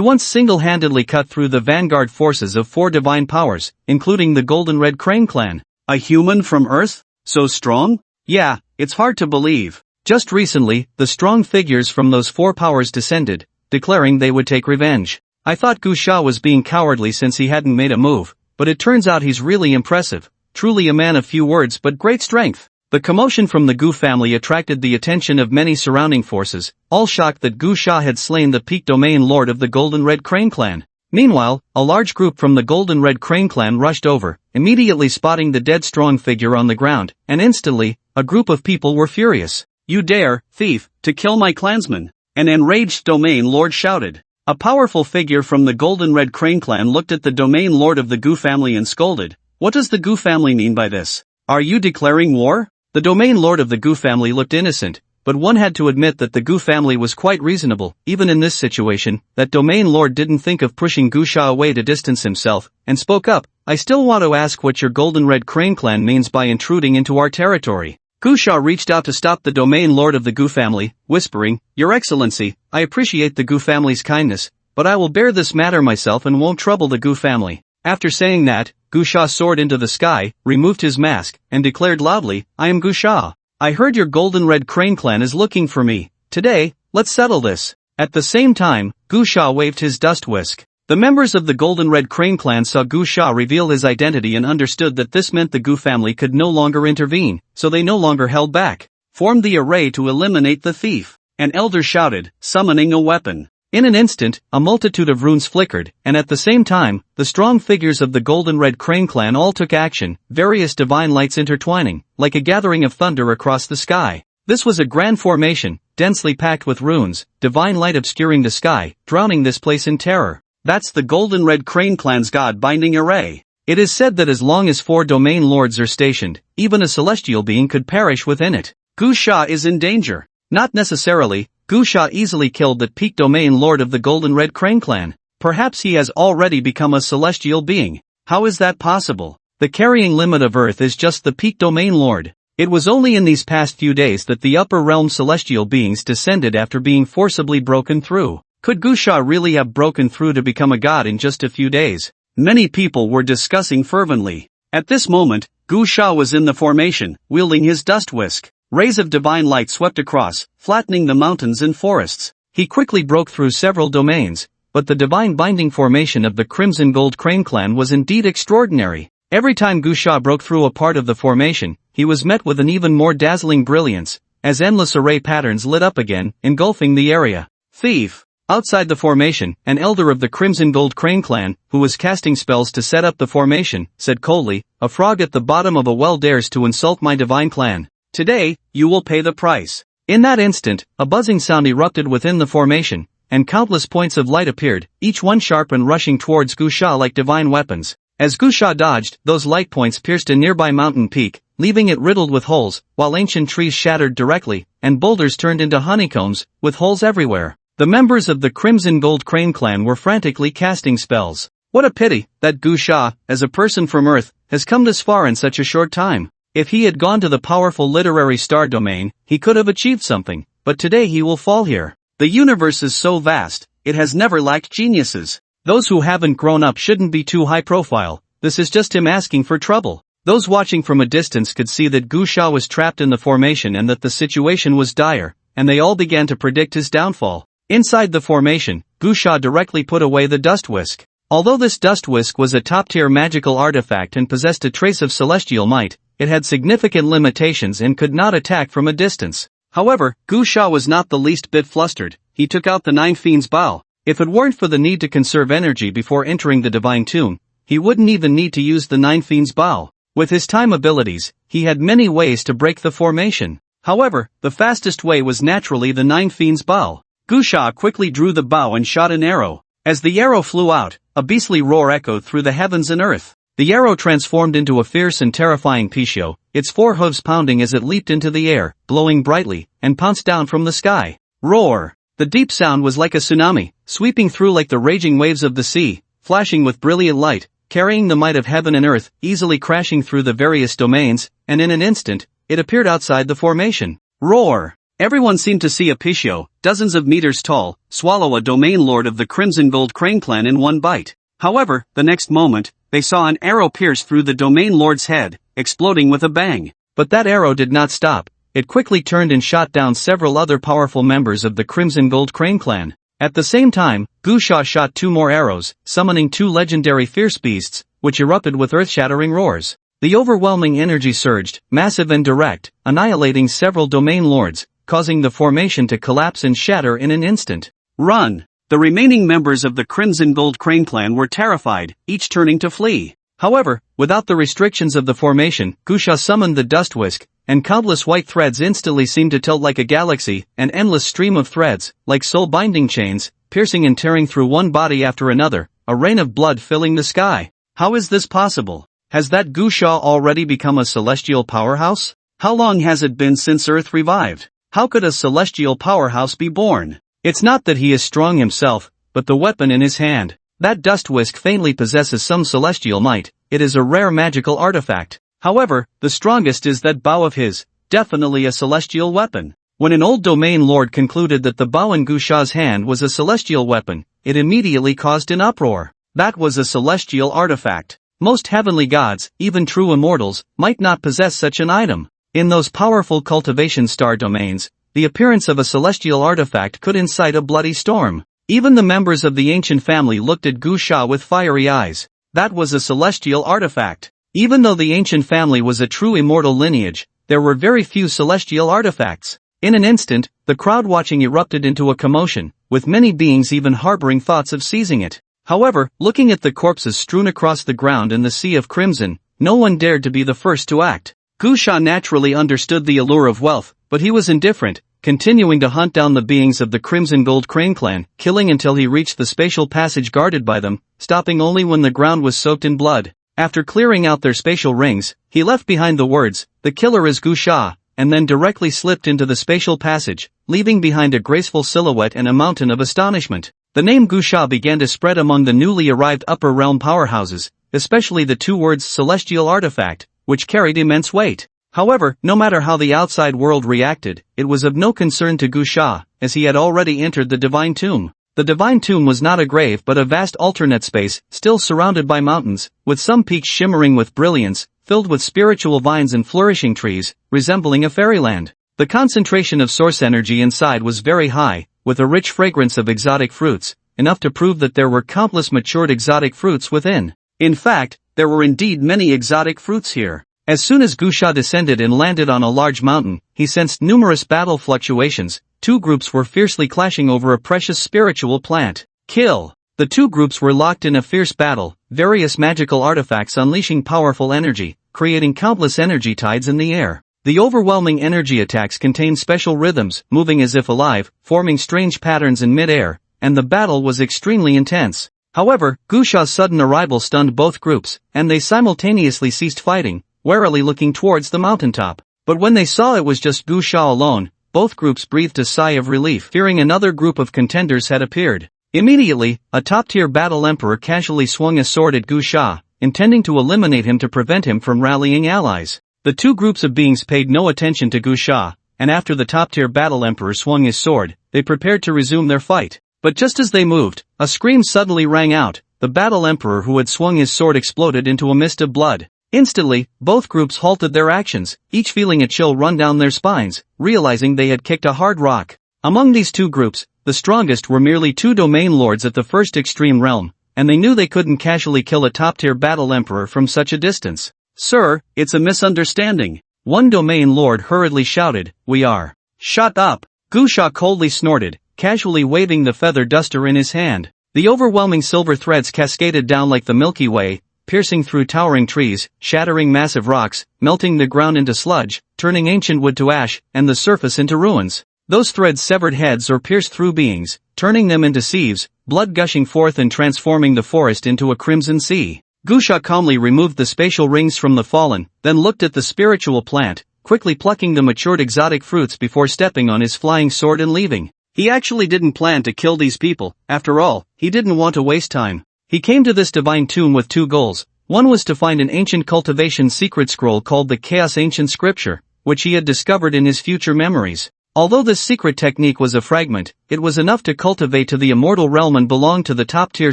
[SPEAKER 1] once single-handedly cut through the vanguard forces of 4 divine powers, including the Golden Red Crane clan. A human from Earth? So strong? Yeah, it's hard to believe. Just recently, the strong figures from those 4 powers descended, declaring they would take revenge. I thought Gu Sha was being cowardly since he hadn't made a move, but it turns out he's really impressive. Truly a man of few words but great strength. The commotion from the Gu family attracted the attention of many surrounding forces, all shocked that Gu Sha had slain the peak domain lord of the Golden Red Crane clan. Meanwhile, a large group from the Golden Red Crane clan rushed over, immediately spotting the dead strong figure on the ground, and instantly, a group of people were furious. "You dare, thief, to kill my clansman!" An enraged domain lord shouted. A powerful figure from the Golden Red Crane clan looked at the domain lord of the Gu family and scolded. "What does the Gu family mean by this? Are you declaring war?" The domain lord of the Gu family looked innocent, but one had to admit that the Gu family was quite reasonable. Even in this situation, that domain lord didn't think of pushing Gu Sha away to distance himself, and spoke up. "I still want to ask what your Golden Red Crane clan means by intruding into our territory." Gu Sha reached out to stop the domain lord of the Gu family, whispering, "Your Excellency, I appreciate the Gu family's kindness, but I will bear this matter myself and won't trouble the Gu family." After saying that, Gu Sha soared into the sky, removed his mask, and declared loudly, "I am Gu Sha. I heard your Golden Red Crane clan is looking for me. Today, let's settle this." At the same time, Gu Sha waved his dust whisk. The members of the Golden Red Crane clan saw Gu Sha reveal his identity and understood that this meant the Gu family could no longer intervene, so they no longer held back. Formed the array to eliminate the thief. an elder shouted, summoning a weapon. In an instant, a multitude of runes flickered, and at the same time, the strong figures of the Golden Red Crane clan all took action, various divine lights intertwining, like a gathering of thunder across the sky. This was a grand formation, densely packed with runes, divine light obscuring the sky, drowning this place in terror. That's the Golden Red Crane clan's god-binding array. It is said that as long as 4 domain lords are stationed, even a celestial being could perish within it. Gu Sha is in danger. Not necessarily. Gu Sha easily killed that peak domain lord of the Golden Red Crane clan. Perhaps he has already become a celestial being. How is that possible? The carrying limit of Earth is just the peak domain lord. It was only in these past few days that the upper realm celestial beings descended after being forcibly broken through. Could Gu Sha really have broken through to become a god in just a few days? Many people were discussing fervently. At this moment, Gu Sha was in the formation, wielding his dust whisk. Rays of divine light swept across, flattening the mountains and forests. He quickly broke through several domains, but the divine binding formation of the Crimson Gold Crane clan was indeed extraordinary. Every time Gu Sha broke through a part of the formation, he was met with an even more dazzling brilliance, as endless array patterns lit up again, engulfing the area. Thief! Outside the formation, an elder of the Crimson Gold Crane clan, who was casting spells to set up the formation, said coldly, "A frog at the bottom of a well dares to insult my divine clan. Today, you will pay the price." In that instant, a buzzing sound erupted within the formation, and countless points of light appeared, each one sharp and rushing towards Gu Sha like divine weapons. As Gu Sha dodged, those light points pierced a nearby mountain peak, leaving it riddled with holes, while ancient trees shattered directly, and boulders turned into honeycombs, with holes everywhere. The members of the Crimson Gold Crane clan were frantically casting spells. What a pity that Gu Sha, as a person from Earth, has come this far in such a short time. If he had gone to the powerful literary star domain, he could have achieved something, but today he will fall here. The universe is so vast, it has never lacked geniuses. Those who haven't grown up shouldn't be too high profile. This is just him asking for trouble. Those watching from a distance could see that Gu Sha was trapped in the formation and that the situation was dire, and they all began to predict his downfall. Inside the formation, Gu Sha directly put away the dust whisk. Although this dust whisk was a top-tier magical artifact and possessed a trace of celestial might, it had significant limitations and could not attack from a distance. However, Gu Sha was not the least bit flustered. He took out the Nine Fiends' Bow. If it weren't for the need to conserve energy before entering the Divine Tomb, he wouldn't even need to use the Nine Fiends' Bow. With his time abilities, he had many ways to break the formation. However, the fastest way was naturally the Nine Fiends' Bow. Gu Sha quickly drew the bow and shot an arrow. As the arrow flew out, a beastly roar echoed through the heavens and earth. The arrow transformed into a fierce and terrifying Pishio, its 4 hooves pounding as it leaped into the air, blowing brightly, and pounced down from the sky. Roar! The deep sound was like a tsunami, sweeping through like the raging waves of the sea, flashing with brilliant light, carrying the might of heaven and earth, easily crashing through the various domains, and in an instant, it appeared outside the formation. Roar! Everyone seemed to see a Pishio, dozens of meters tall, swallow a domain lord of the Crimson Gold Crane clan in one bite. However, the next moment, they saw an arrow pierce through the domain lord's head, exploding with a bang. But that arrow did not stop. It quickly turned and shot down several other powerful members of the Crimson Gold Crane clan. At the same time, Gu Sha shot 2 more arrows, summoning 2 legendary fierce beasts, which erupted with earth-shattering roars. The overwhelming energy surged, massive and direct, annihilating several domain lords, causing the formation to collapse and shatter in an instant. Run! The remaining members of the Crimson Gold Crane clan were terrified, each turning to flee. However, without the restrictions of the formation, Gu Sha summoned the dust whisk, and countless white threads instantly seemed to tilt like a galaxy, an endless stream of threads, like soul-binding chains, piercing and tearing through one body after another, a rain of blood filling the sky. How is this possible? Has that Gu Sha already become a celestial powerhouse? How long has it been since Earth revived? How could a celestial powerhouse be born? It's not that he is strong himself, but the weapon in his hand. That dust whisk faintly possesses some celestial might. It is a rare magical artifact. However, the strongest is that bow of his, definitely a celestial weapon. When an old domain lord concluded that the bow in Gu Sha's hand was a celestial weapon, it immediately caused an uproar. That was a celestial artifact. Most heavenly gods, even true immortals, might not possess such an item. In those powerful cultivation star domains, the appearance of a celestial artifact could incite a bloody storm. Even the members of the ancient family looked at Gu Sha with fiery eyes. That was a celestial artifact. Even though the ancient family was a true immortal lineage, there were very few celestial artifacts. In an instant, the crowd watching erupted into a commotion, with many beings even harboring thoughts of seizing it. However, looking at the corpses strewn across the ground in the sea of crimson, no one dared to be the first to act. Gu Sha naturally understood the allure of wealth, but he was indifferent, continuing to hunt down the beings of the Crimson Gold Crane clan, killing until he reached the spatial passage guarded by them, stopping only when the ground was soaked in blood. After clearing out their spatial rings, he left behind the words, "The killer is Gu Sha," and then directly slipped into the spatial passage, leaving behind a graceful silhouette and a mountain of astonishment. The name Gu Sha began to spread among the newly arrived upper realm powerhouses, especially the two words celestial artifact, which carried immense weight. However, no matter how the outside world reacted, it was of no concern to Gu Sha, as he had already entered the Divine Tomb. The Divine Tomb was not a grave but a vast alternate space, still surrounded by mountains, with some peaks shimmering with brilliance, filled with spiritual vines and flourishing trees, resembling a fairyland. The concentration of source energy inside was very high, with a rich fragrance of exotic fruits, enough to prove that there were countless matured exotic fruits within. In fact, there were indeed many exotic fruits here. As soon as Gu Sha descended and landed on a large mountain, he sensed numerous battle fluctuations. Two groups were fiercely clashing over a precious spiritual plant. Kill! The two groups were locked in a fierce battle, various magical artifacts unleashing powerful energy, creating countless energy tides in the air. The overwhelming energy attacks contained special rhythms, moving as if alive, forming strange patterns in mid-air, and the battle was extremely intense. However, Gu Sha's sudden arrival stunned both groups, and they simultaneously ceased fighting, warily looking towards the mountaintop. But when they saw it was just Gu Sha alone, both groups breathed a sigh of relief, fearing another group of contenders had appeared. Immediately, a top-tier battle emperor casually swung a sword at Gu Sha, intending to eliminate him to prevent him from rallying allies. The two groups of beings paid no attention to Gu Sha, and after the top-tier battle emperor swung his sword, they prepared to resume their fight. But just as they moved, a scream suddenly rang out. The battle emperor who had swung his sword exploded into a mist of blood. Instantly, both groups halted their actions, each feeling a chill run down their spines, realizing they had kicked a hard rock. Among these two groups, the strongest were merely two domain lords at the first extreme realm, and they knew they couldn't casually kill a top-tier battle emperor from such a distance. "Sir, it's a misunderstanding," one domain lord hurriedly shouted. "We are." "Shut up!" Gu Sha coldly snorted, casually waving the feather duster in his hand. The overwhelming silver threads cascaded down like the Milky Way, piercing through towering trees, shattering massive rocks, melting the ground into sludge, turning ancient wood to ash, and the surface into ruins. Those threads severed heads or pierced through beings, turning them into sieves, blood gushing forth and transforming the forest into a crimson sea. Gu Sha calmly removed the spatial rings from the fallen, then looked at the spiritual plant, quickly plucking the matured exotic fruits before stepping on his flying sword and leaving. He actually didn't plan to kill these people. After all, he didn't want to waste time. He came to this divine tomb with two goals. One was to find an ancient cultivation secret scroll called the Chaos Ancient Scripture, which he had discovered in his future memories. Although this secret technique was a fragment, it was enough to cultivate to the immortal realm and belonged to the top-tier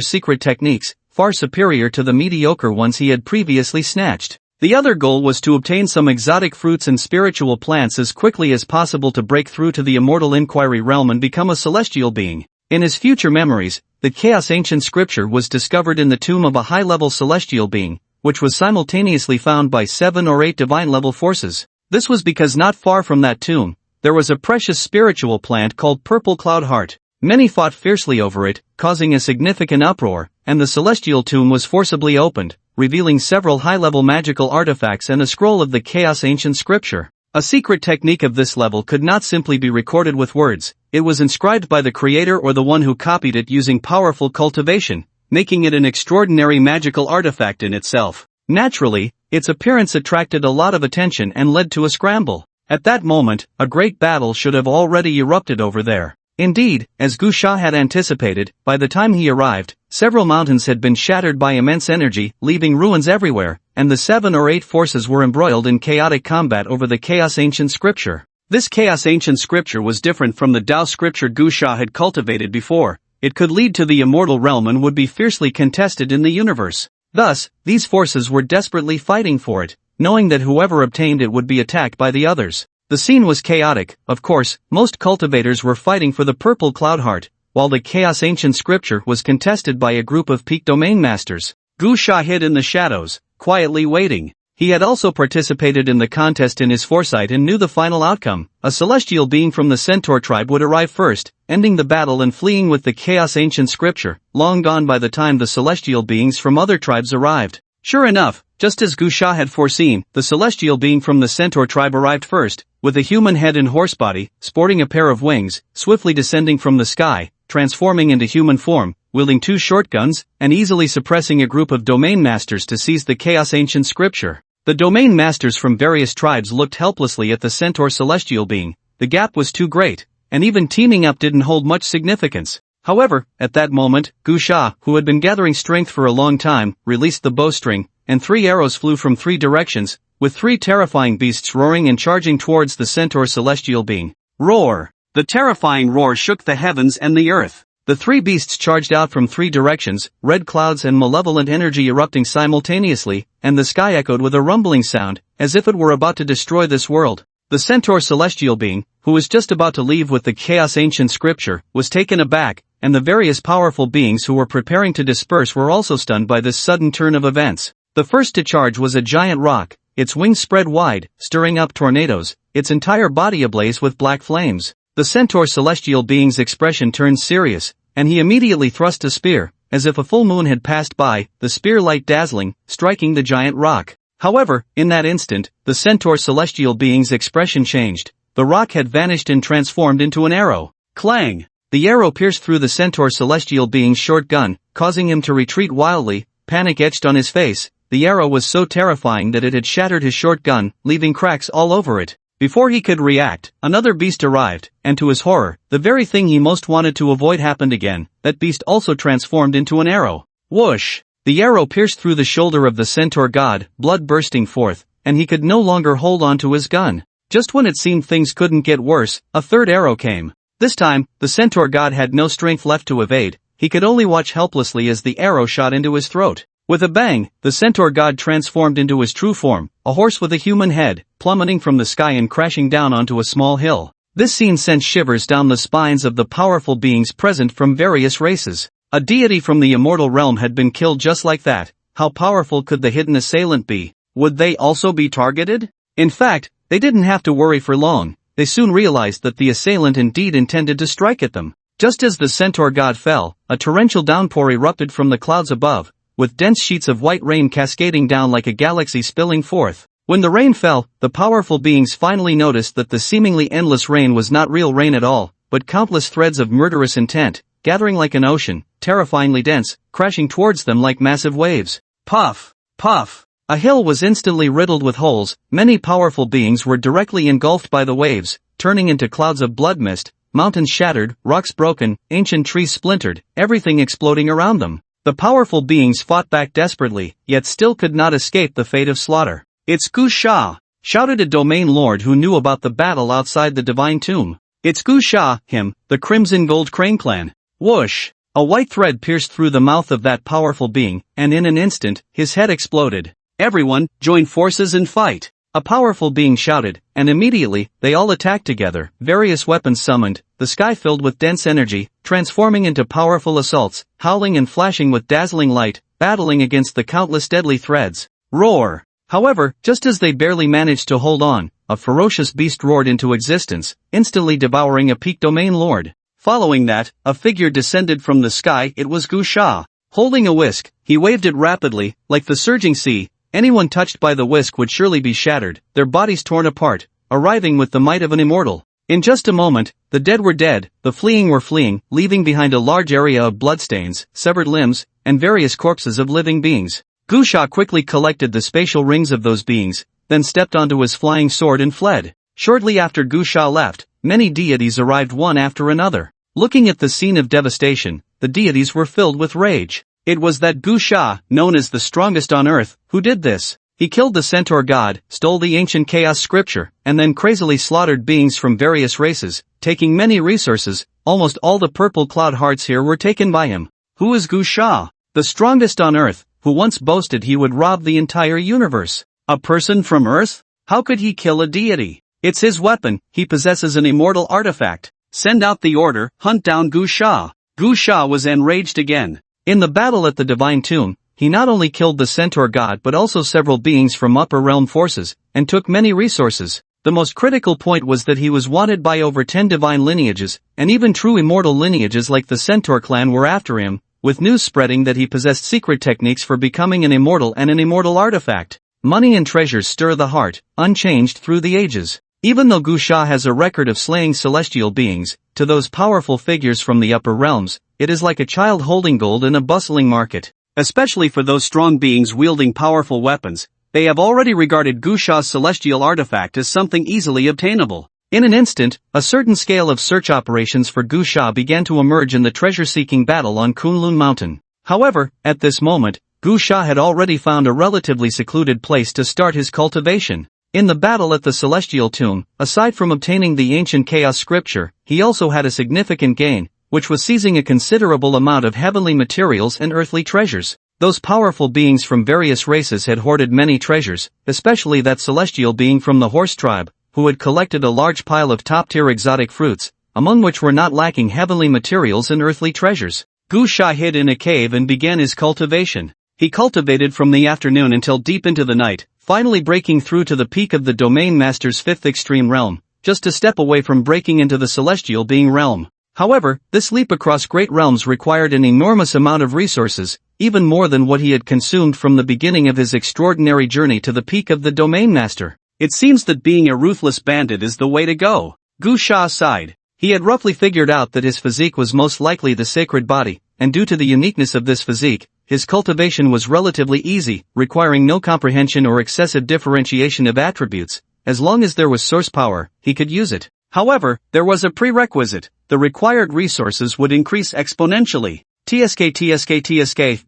[SPEAKER 1] secret techniques, far superior to the mediocre ones he had previously snatched. The other goal was to obtain some exotic fruits and spiritual plants as quickly as possible to break through to the immortal inquiry realm and become a celestial being. In his future memories, the Chaos Ancient Scripture was discovered in the tomb of a high-level celestial being, which was simultaneously found by 7 or 8 divine-level forces. This was because not far from that tomb, there was a precious spiritual plant called Purple Cloud Heart. Many fought fiercely over it, causing a significant uproar, and the celestial tomb was forcibly opened, revealing several high-level magical artifacts and a scroll of the Chaos Ancient Scripture. A secret technique of this level could not simply be recorded with words. It was inscribed by the creator or the one who copied it using powerful cultivation, making it an extraordinary magical artifact in itself. Naturally, its appearance attracted a lot of attention and led to a scramble. At that moment, a great battle should have already erupted over there. Indeed, as Gu Sha had anticipated, by the time he arrived, several mountains had been shattered by immense energy, leaving ruins everywhere, and the 7 or 8 forces were embroiled in chaotic combat over the Chaos Ancient Scripture. This Chaos Ancient Scripture was different from the Tao Scripture Gu Sha had cultivated before. It could lead to the immortal realm and would be fiercely contested in the universe. Thus, these forces were desperately fighting for it, knowing that whoever obtained it would be attacked by the others. The scene was chaotic. Of course, most cultivators were fighting for the Purple Cloud Heart, while the Chaos Ancient Scripture was contested by a group of peak domain masters. Gu Sha hid in the shadows, quietly waiting. He had also participated in the contest in his foresight and knew the final outcome. A celestial being from the centaur tribe would arrive first, ending the battle and fleeing with the chaos ancient scripture, long gone by the time the celestial beings from other tribes arrived. Sure enough, just as Gu Sha had foreseen, the celestial being from the centaur tribe arrived first, with a human head and horse body, sporting a pair of wings, swiftly descending from the sky, transforming into human form, wielding 2 shotguns, and easily suppressing a group of domain masters to seize the chaos ancient scripture. The domain masters from various tribes looked helplessly at the centaur celestial being. The gap was too great, and even teaming up didn't hold much significance. However, at that moment, Gu Sha, who had been gathering strength for a long time, released the bowstring, and 3 arrows flew from 3 directions, with 3 terrifying beasts roaring and charging towards the centaur celestial being. Roar! The terrifying roar shook the heavens and the earth. The 3 beasts charged out from 3 directions, red clouds and malevolent energy erupting simultaneously, and the sky echoed with a rumbling sound, as if it were about to destroy this world. The centaur celestial being, who was just about to leave with the chaos ancient scripture, was taken aback, and the various powerful beings who were preparing to disperse were also stunned by this sudden turn of events. The first to charge was a giant rock, its wings spread wide, stirring up tornadoes, its entire body ablaze with black flames. The centaur celestial being's expression turned serious, and he immediately thrust a spear, as if a full moon had passed by, the spear light dazzling, striking the giant rock. However, in that instant, the centaur celestial being's expression changed. The rock had vanished and transformed into an arrow. Clang! The arrow pierced through the centaur celestial being's short gun, causing him to retreat wildly, panic etched on his face. The arrow was so terrifying that it had shattered his short gun, leaving cracks all over it. Before he could react, another beast arrived, and to his horror, the very thing he most wanted to avoid happened again. That beast also transformed into an arrow. Whoosh! The arrow pierced through the shoulder of the centaur god, blood bursting forth, and he could no longer hold on to his gun. Just when it seemed things couldn't get worse, a third arrow came. This time, the centaur god had no strength left to evade. He could only watch helplessly as the arrow shot into his throat. With a bang, the centaur god transformed into his true form, a horse with a human head, plummeting from the sky and crashing down onto a small hill. This scene sent shivers down the spines of the powerful beings present from various races. A deity from the immortal realm had been killed just like that. How powerful could the hidden assailant be? Would they also be targeted? In fact, they didn't have to worry for long. They soon realized that the assailant indeed intended to strike at them. Just as the centaur god fell, a torrential downpour erupted from the clouds above, with dense sheets of white rain cascading down like a galaxy spilling forth. When the rain fell, the powerful beings finally noticed that the seemingly endless rain was not real rain at all, but countless threads of murderous intent, gathering like an ocean, terrifyingly dense, crashing towards them like massive waves. Puff! Puff! A hill was instantly riddled with holes. Many powerful beings were directly engulfed by the waves, turning into clouds of blood mist, mountains shattered, rocks broken, ancient trees splintered, everything exploding around them. The powerful beings fought back desperately, yet still could not escape the fate of slaughter. "It's Gu Sha!" shouted a domain lord who knew about the battle outside the divine tomb. "It's Gu Sha, him, the Crimson Gold Crane clan." Whoosh! A white thread pierced through the mouth of that powerful being, and in an instant, his head exploded. "Everyone, join forces and fight!" A powerful being shouted, and immediately, they all attacked together, various weapons summoned, the sky filled with dense energy, transforming into powerful assaults, howling and flashing with dazzling light, battling against the countless deadly threads. Roar! However, just as they barely managed to hold on, a ferocious beast roared into existence, instantly devouring a peak domain lord. Following that, a figure descended from the sky. It was Gu Sha. Holding a whisk, he waved it rapidly, like the surging sea. Anyone touched by the whisk would surely be shattered, their bodies torn apart, arriving with the might of an immortal. In just a moment, the dead were dead, the fleeing were fleeing, leaving behind a large area of bloodstains, severed limbs, and various corpses of living beings. Gu Sha quickly collected the spatial rings of those beings, then stepped onto his flying sword and fled. Shortly after Gu Sha left, many deities arrived one after another. Looking at the scene of devastation, the deities were filled with rage. It was that Gu Sha, known as the strongest on earth, who did this. He killed the centaur god, stole the ancient chaos scripture, and then crazily slaughtered beings from various races, taking many resources. Almost all the purple cloud hearts here were taken by him. Who is Gu Sha? The strongest on earth, who once boasted he would rob the entire universe. A person from earth? How could he kill a deity? It's his weapon. He possesses an immortal artifact. Send out the order, hunt down Gu Sha. Gu Sha was enraged again. In the battle at the divine tomb, he not only killed the centaur god but also several beings from upper realm forces, and took many resources. The most critical point was that he was wanted by over 10 divine lineages, and even true immortal lineages like the Centaur clan were after him, with news spreading that he possessed secret techniques for becoming an immortal and an immortal artifact. Money and treasures stir the heart, unchanged through the ages. Even though Gusha has a record of slaying celestial beings, to those powerful figures from the upper realms, it is like a child holding gold in a bustling market. Especially for those strong beings wielding powerful weapons, they have already regarded Gusha's celestial artifact as something easily obtainable. In an instant, a certain scale of search operations for Gusha began to emerge in the treasure-seeking battle on Kunlun Mountain. However, at this moment, Gusha had already found a relatively secluded place to start his cultivation. In the battle at the Celestial Tomb, aside from obtaining the ancient chaos scripture, he also had a significant gain, which was seizing a considerable amount of heavenly materials and earthly treasures. Those powerful beings from various races had hoarded many treasures, especially that celestial being from the horse tribe, who had collected a large pile of top-tier exotic fruits, among which were not lacking heavenly materials and earthly treasures. Gusha hid in a cave and began his cultivation. He cultivated from the afternoon until deep into the night, finally breaking through to the peak of the Domain Master's fifth extreme realm, just a step away from breaking into the celestial being realm. However, this leap across great realms required an enormous amount of resources, even more than what he had consumed from the beginning of his extraordinary journey to the peak of the Domain Master. It seems that being a ruthless bandit is the way to go. Gusha sighed. He had roughly figured out that his physique was most likely the sacred body, and due to the uniqueness of this physique, his cultivation was relatively easy, requiring no comprehension or excessive differentiation of attributes. As long as there was source power, he could use it. However, there was a prerequisite. The required resources would increase exponentially. TSK,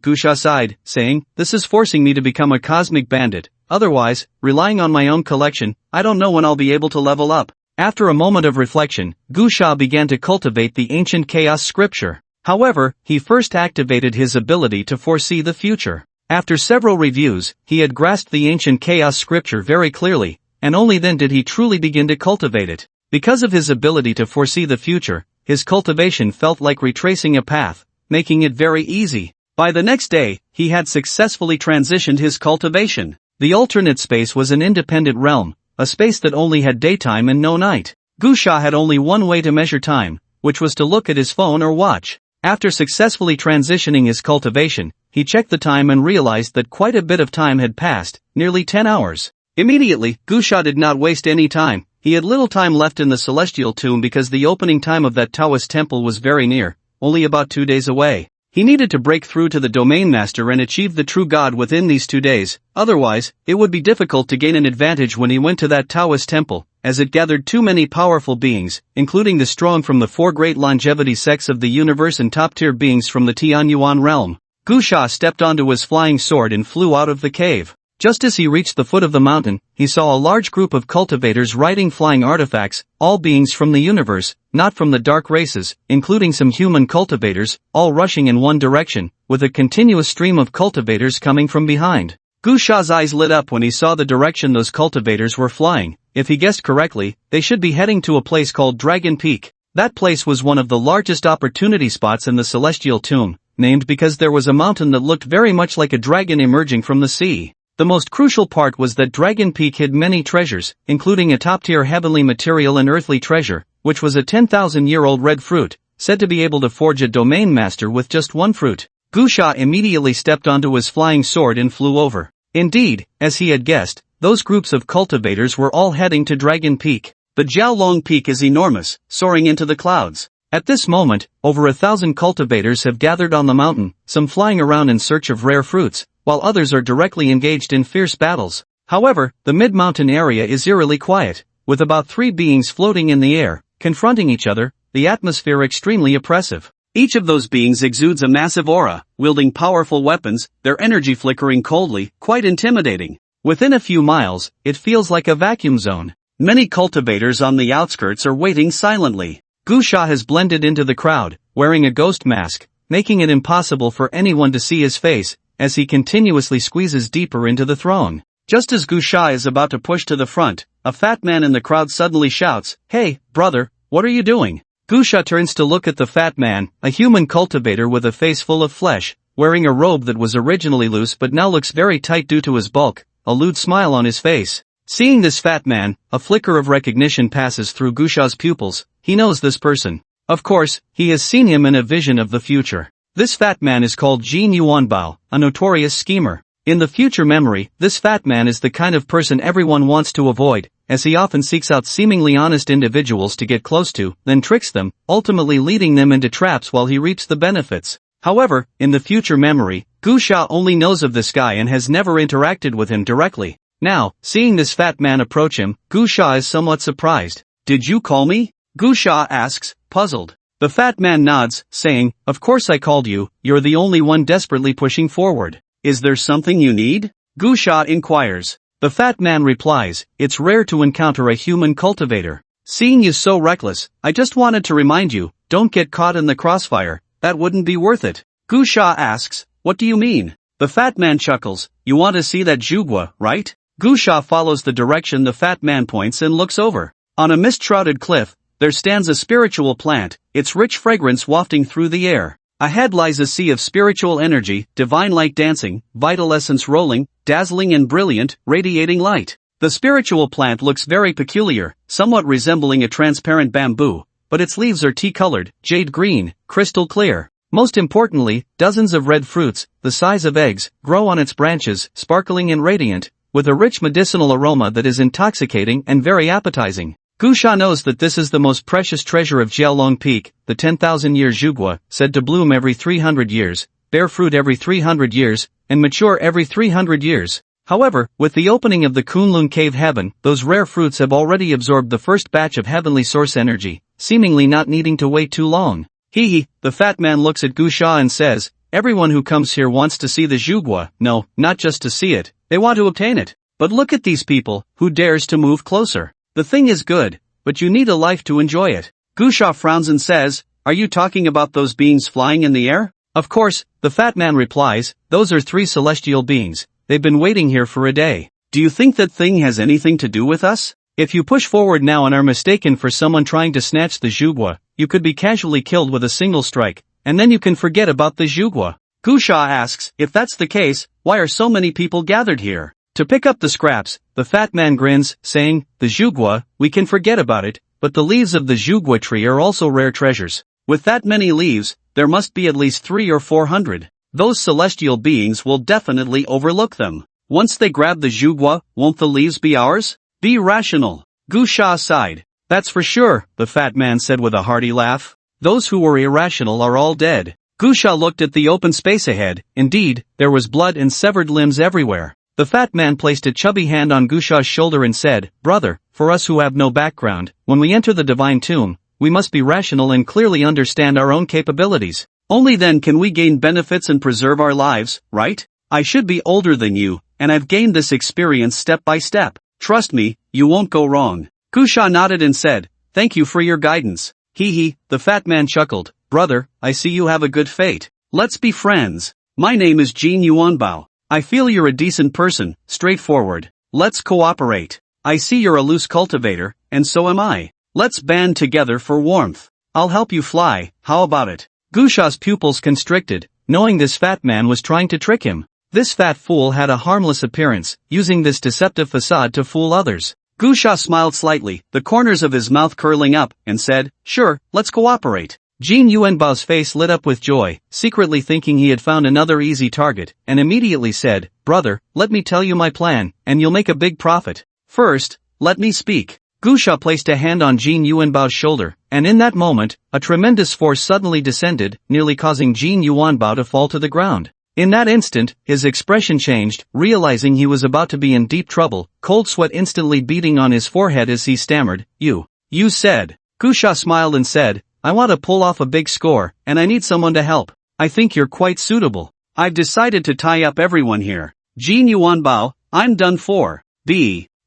[SPEAKER 1] Gusha sighed, saying, "This is forcing me to become a cosmic bandit. Otherwise, relying on my own collection, I don't know when I'll be able to level up." After a moment of reflection, Gusha began to cultivate the ancient chaos scripture. However, he first activated his ability to foresee the future. After several reviews, he had grasped the ancient chaos scripture very clearly, and only then did he truly begin to cultivate it. Because of his ability to foresee the future, his cultivation felt like retracing a path, making it very easy. By the next day, he had successfully transitioned his cultivation. The alternate space was an independent realm, a space that only had daytime and no night. Gusha had only one way to measure time, which was to look at his phone or watch. After successfully transitioning his cultivation, he checked the time and realized that quite a bit of time had passed, nearly 10 hours. Immediately, Gusha did not waste any time. He had little time left in the Celestial Tomb because the opening time of that Taoist temple was very near, only about 2 days away. He needed to break through to the Domain Master and achieve the true God within these 2 days, otherwise, it would be difficult to gain an advantage when he went to that Taoist temple, as it gathered too many powerful beings, including the strong from the 4 great longevity sects of the universe and top-tier beings from the Tianyuan realm. Gusha stepped onto his flying sword and flew out of the cave. Just as he reached the foot of the mountain, he saw a large group of cultivators riding flying artifacts, all beings from the universe, not from the dark races, including some human cultivators, all rushing in one direction, with a continuous stream of cultivators coming from behind. Gusha's eyes lit up when he saw the direction those cultivators were flying. If he guessed correctly, they should be heading to a place called Dragon Peak. That place was one of the largest opportunity spots in the Celestial Tomb, named because there was a mountain that looked very much like a dragon emerging from the sea. The most crucial part was that Dragon Peak hid many treasures, including a top-tier heavenly material and earthly treasure, which was a 10,000-year-old red fruit, said to be able to forge a Domain Master with just one fruit. Gusha immediately stepped onto his flying sword and flew over. Indeed, as he had guessed, those groups of cultivators were all heading to Dragon Peak. The Jiaolong Peak is enormous, soaring into the clouds. At this moment, over 1,000 cultivators have gathered on the mountain, some flying around in search of rare fruits, while others are directly engaged in fierce battles. However, the mid-mountain area is eerily quiet, with about 3 beings floating in the air, confronting each other, the atmosphere extremely oppressive. Each of those beings exudes a massive aura, wielding powerful weapons, their energy flickering coldly, quite intimidating. Within a few miles, it feels like a vacuum zone. Many cultivators on the outskirts are waiting silently. Gusha has blended into the crowd, wearing a ghost mask, making it impossible for anyone to see his face, as he continuously squeezes deeper into the throng. Just as Gusha is about to push to the front, a fat man in the crowd suddenly shouts, "Hey, brother, what are you doing?" Gusha turns to look at the fat man, a human cultivator with a face full of flesh, wearing a robe that was originally loose but now looks very tight due to his bulk, a lewd smile on his face. Seeing this fat man, a flicker of recognition passes through Gusha's pupils. He knows this person. Of course, he has seen him in a vision of the future. This fat man is called Jin Yuanbao, a notorious schemer. In the future memory, this fat man is the kind of person everyone wants to avoid, as he often seeks out seemingly honest individuals to get close to, then tricks them, ultimately leading them into traps while he reaps the benefits. However, in the future memory, Gusha only knows of this guy and has never interacted with him directly. Now, seeing this fat man approach him, Gusha is somewhat surprised. "Did you call me?" Gusha asks, puzzled. The fat man nods, saying, "Of course I called you, you're the only one desperately pushing forward. Is there something you need?" Gusha inquires. The fat man replies, "It's rare to encounter a human cultivator. Seeing you so reckless, I just wanted to remind you, don't get caught in the crossfire, that wouldn't be worth it." Gusha asks, "What do you mean?" The fat man chuckles, "You want to see that Jugwa, right?" Gusha follows the direction the fat man points and looks over. On a mist-shrouded cliff, there stands a spiritual plant, its rich fragrance wafting through the air. Ahead lies a sea of spiritual energy, divine light dancing, vital essence rolling, dazzling and brilliant, radiating light. The spiritual plant looks very peculiar, somewhat resembling a transparent bamboo, but its leaves are tea-colored, jade green, crystal clear. Most importantly, dozens of red fruits, the size of eggs, grow on its branches, sparkling and radiant, with a rich medicinal aroma that is intoxicating and very appetizing. Gusha knows that this is the most precious treasure of Jiaolong Peak, the 10,000-year Zhugua, said to bloom every 300 years, bear fruit every 300 years, and mature every 300 years. However, with the opening of the Kunlun Cave Heaven, those rare fruits have already absorbed the first batch of heavenly source energy, seemingly not needing to wait too long. Hee, the fat man looks at Gusha and says, "Everyone who comes here wants to see the Zhugua, no, not just to see it, they want to obtain it. But look at these people, who dares to move closer? The thing is good, but you need a life to enjoy it." Gusha frowns and says, "Are you talking about those beings flying in the air?" "Of course," the fat man replies, "those are 3 celestial beings. They've been waiting here for a day. Do you think that thing has anything to do with us? If you push forward now and are mistaken for someone trying to snatch the Zhugua, you could be casually killed with a single strike, and then you can forget about the Zhugua." Gusha asks, "If that's the case, why are so many people gathered here?" To pick up the scraps, the fat man grins, saying, "The Zhugua, we can forget about it, but the leaves of the Zhugua tree are also rare treasures. With that many leaves, there must be at least 300 or 400. Those celestial beings will definitely overlook them. Once they grab the Zhugua, won't the leaves be ours? Be rational." Gusha sighed. "That's for sure," the fat man said with a hearty laugh. "Those who were irrational are all dead." Gusha looked at the open space ahead. Indeed, there was blood and severed limbs everywhere. The fat man placed a chubby hand on Gusha's shoulder and said, "Brother, for us who have no background, when we enter the divine tomb, we must be rational and clearly understand our own capabilities. Only then can we gain benefits and preserve our lives, right? I should be older than you, and I've gained this experience step by step. Trust me, you won't go wrong." Gusha nodded and said, "Thank you for your guidance." Hee, the fat man chuckled, "Brother, I see you have a good fate. Let's be friends. My name is Jin Yuanbao. I feel you're a decent person, straightforward. Let's cooperate. I see you're a loose cultivator, and so am I. Let's band together for warmth. I'll help you fly, how about it?" Gusha's pupils constricted, knowing this fat man was trying to trick him. This fat fool had a harmless appearance, using this deceptive facade to fool others. Gusha smiled slightly, the corners of his mouth curling up, and said, "Sure, let's cooperate." Jin Yuanbao's face lit up with joy, secretly thinking he had found another easy target, and immediately said, "Brother, let me tell you my plan, and you'll make a big profit. First, let me speak." Gusha placed a hand on Jin Yuanbao's shoulder, and in that moment, a tremendous force suddenly descended, nearly causing Jin Yuanbao to fall to the ground. In that instant, his expression changed, realizing he was about to be in deep trouble, cold sweat instantly beading on his forehead as he stammered, You said." Gusha smiled and said, "I want to pull off a big score, and I need someone to help. I think you're quite suitable. I've decided to tie up everyone here. Jin Yuanbao, I'm done for.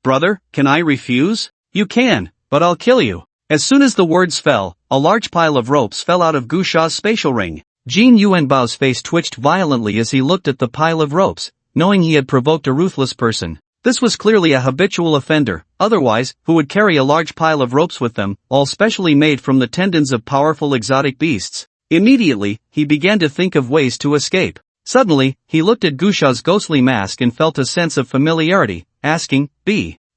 [SPEAKER 1] Brother, can I refuse?" "You can, but I'll kill you." As soon as the words fell, a large pile of ropes fell out of Gusha's spatial ring. Jin Yuanbao's face twitched violently as he looked at the pile of ropes, knowing he had provoked a ruthless person. This was clearly a habitual offender, otherwise, who would carry a large pile of ropes with them, all specially made from the tendons of powerful exotic beasts. Immediately, he began to think of ways to escape. Suddenly, he looked at Gusha's ghostly mask and felt a sense of familiarity, asking,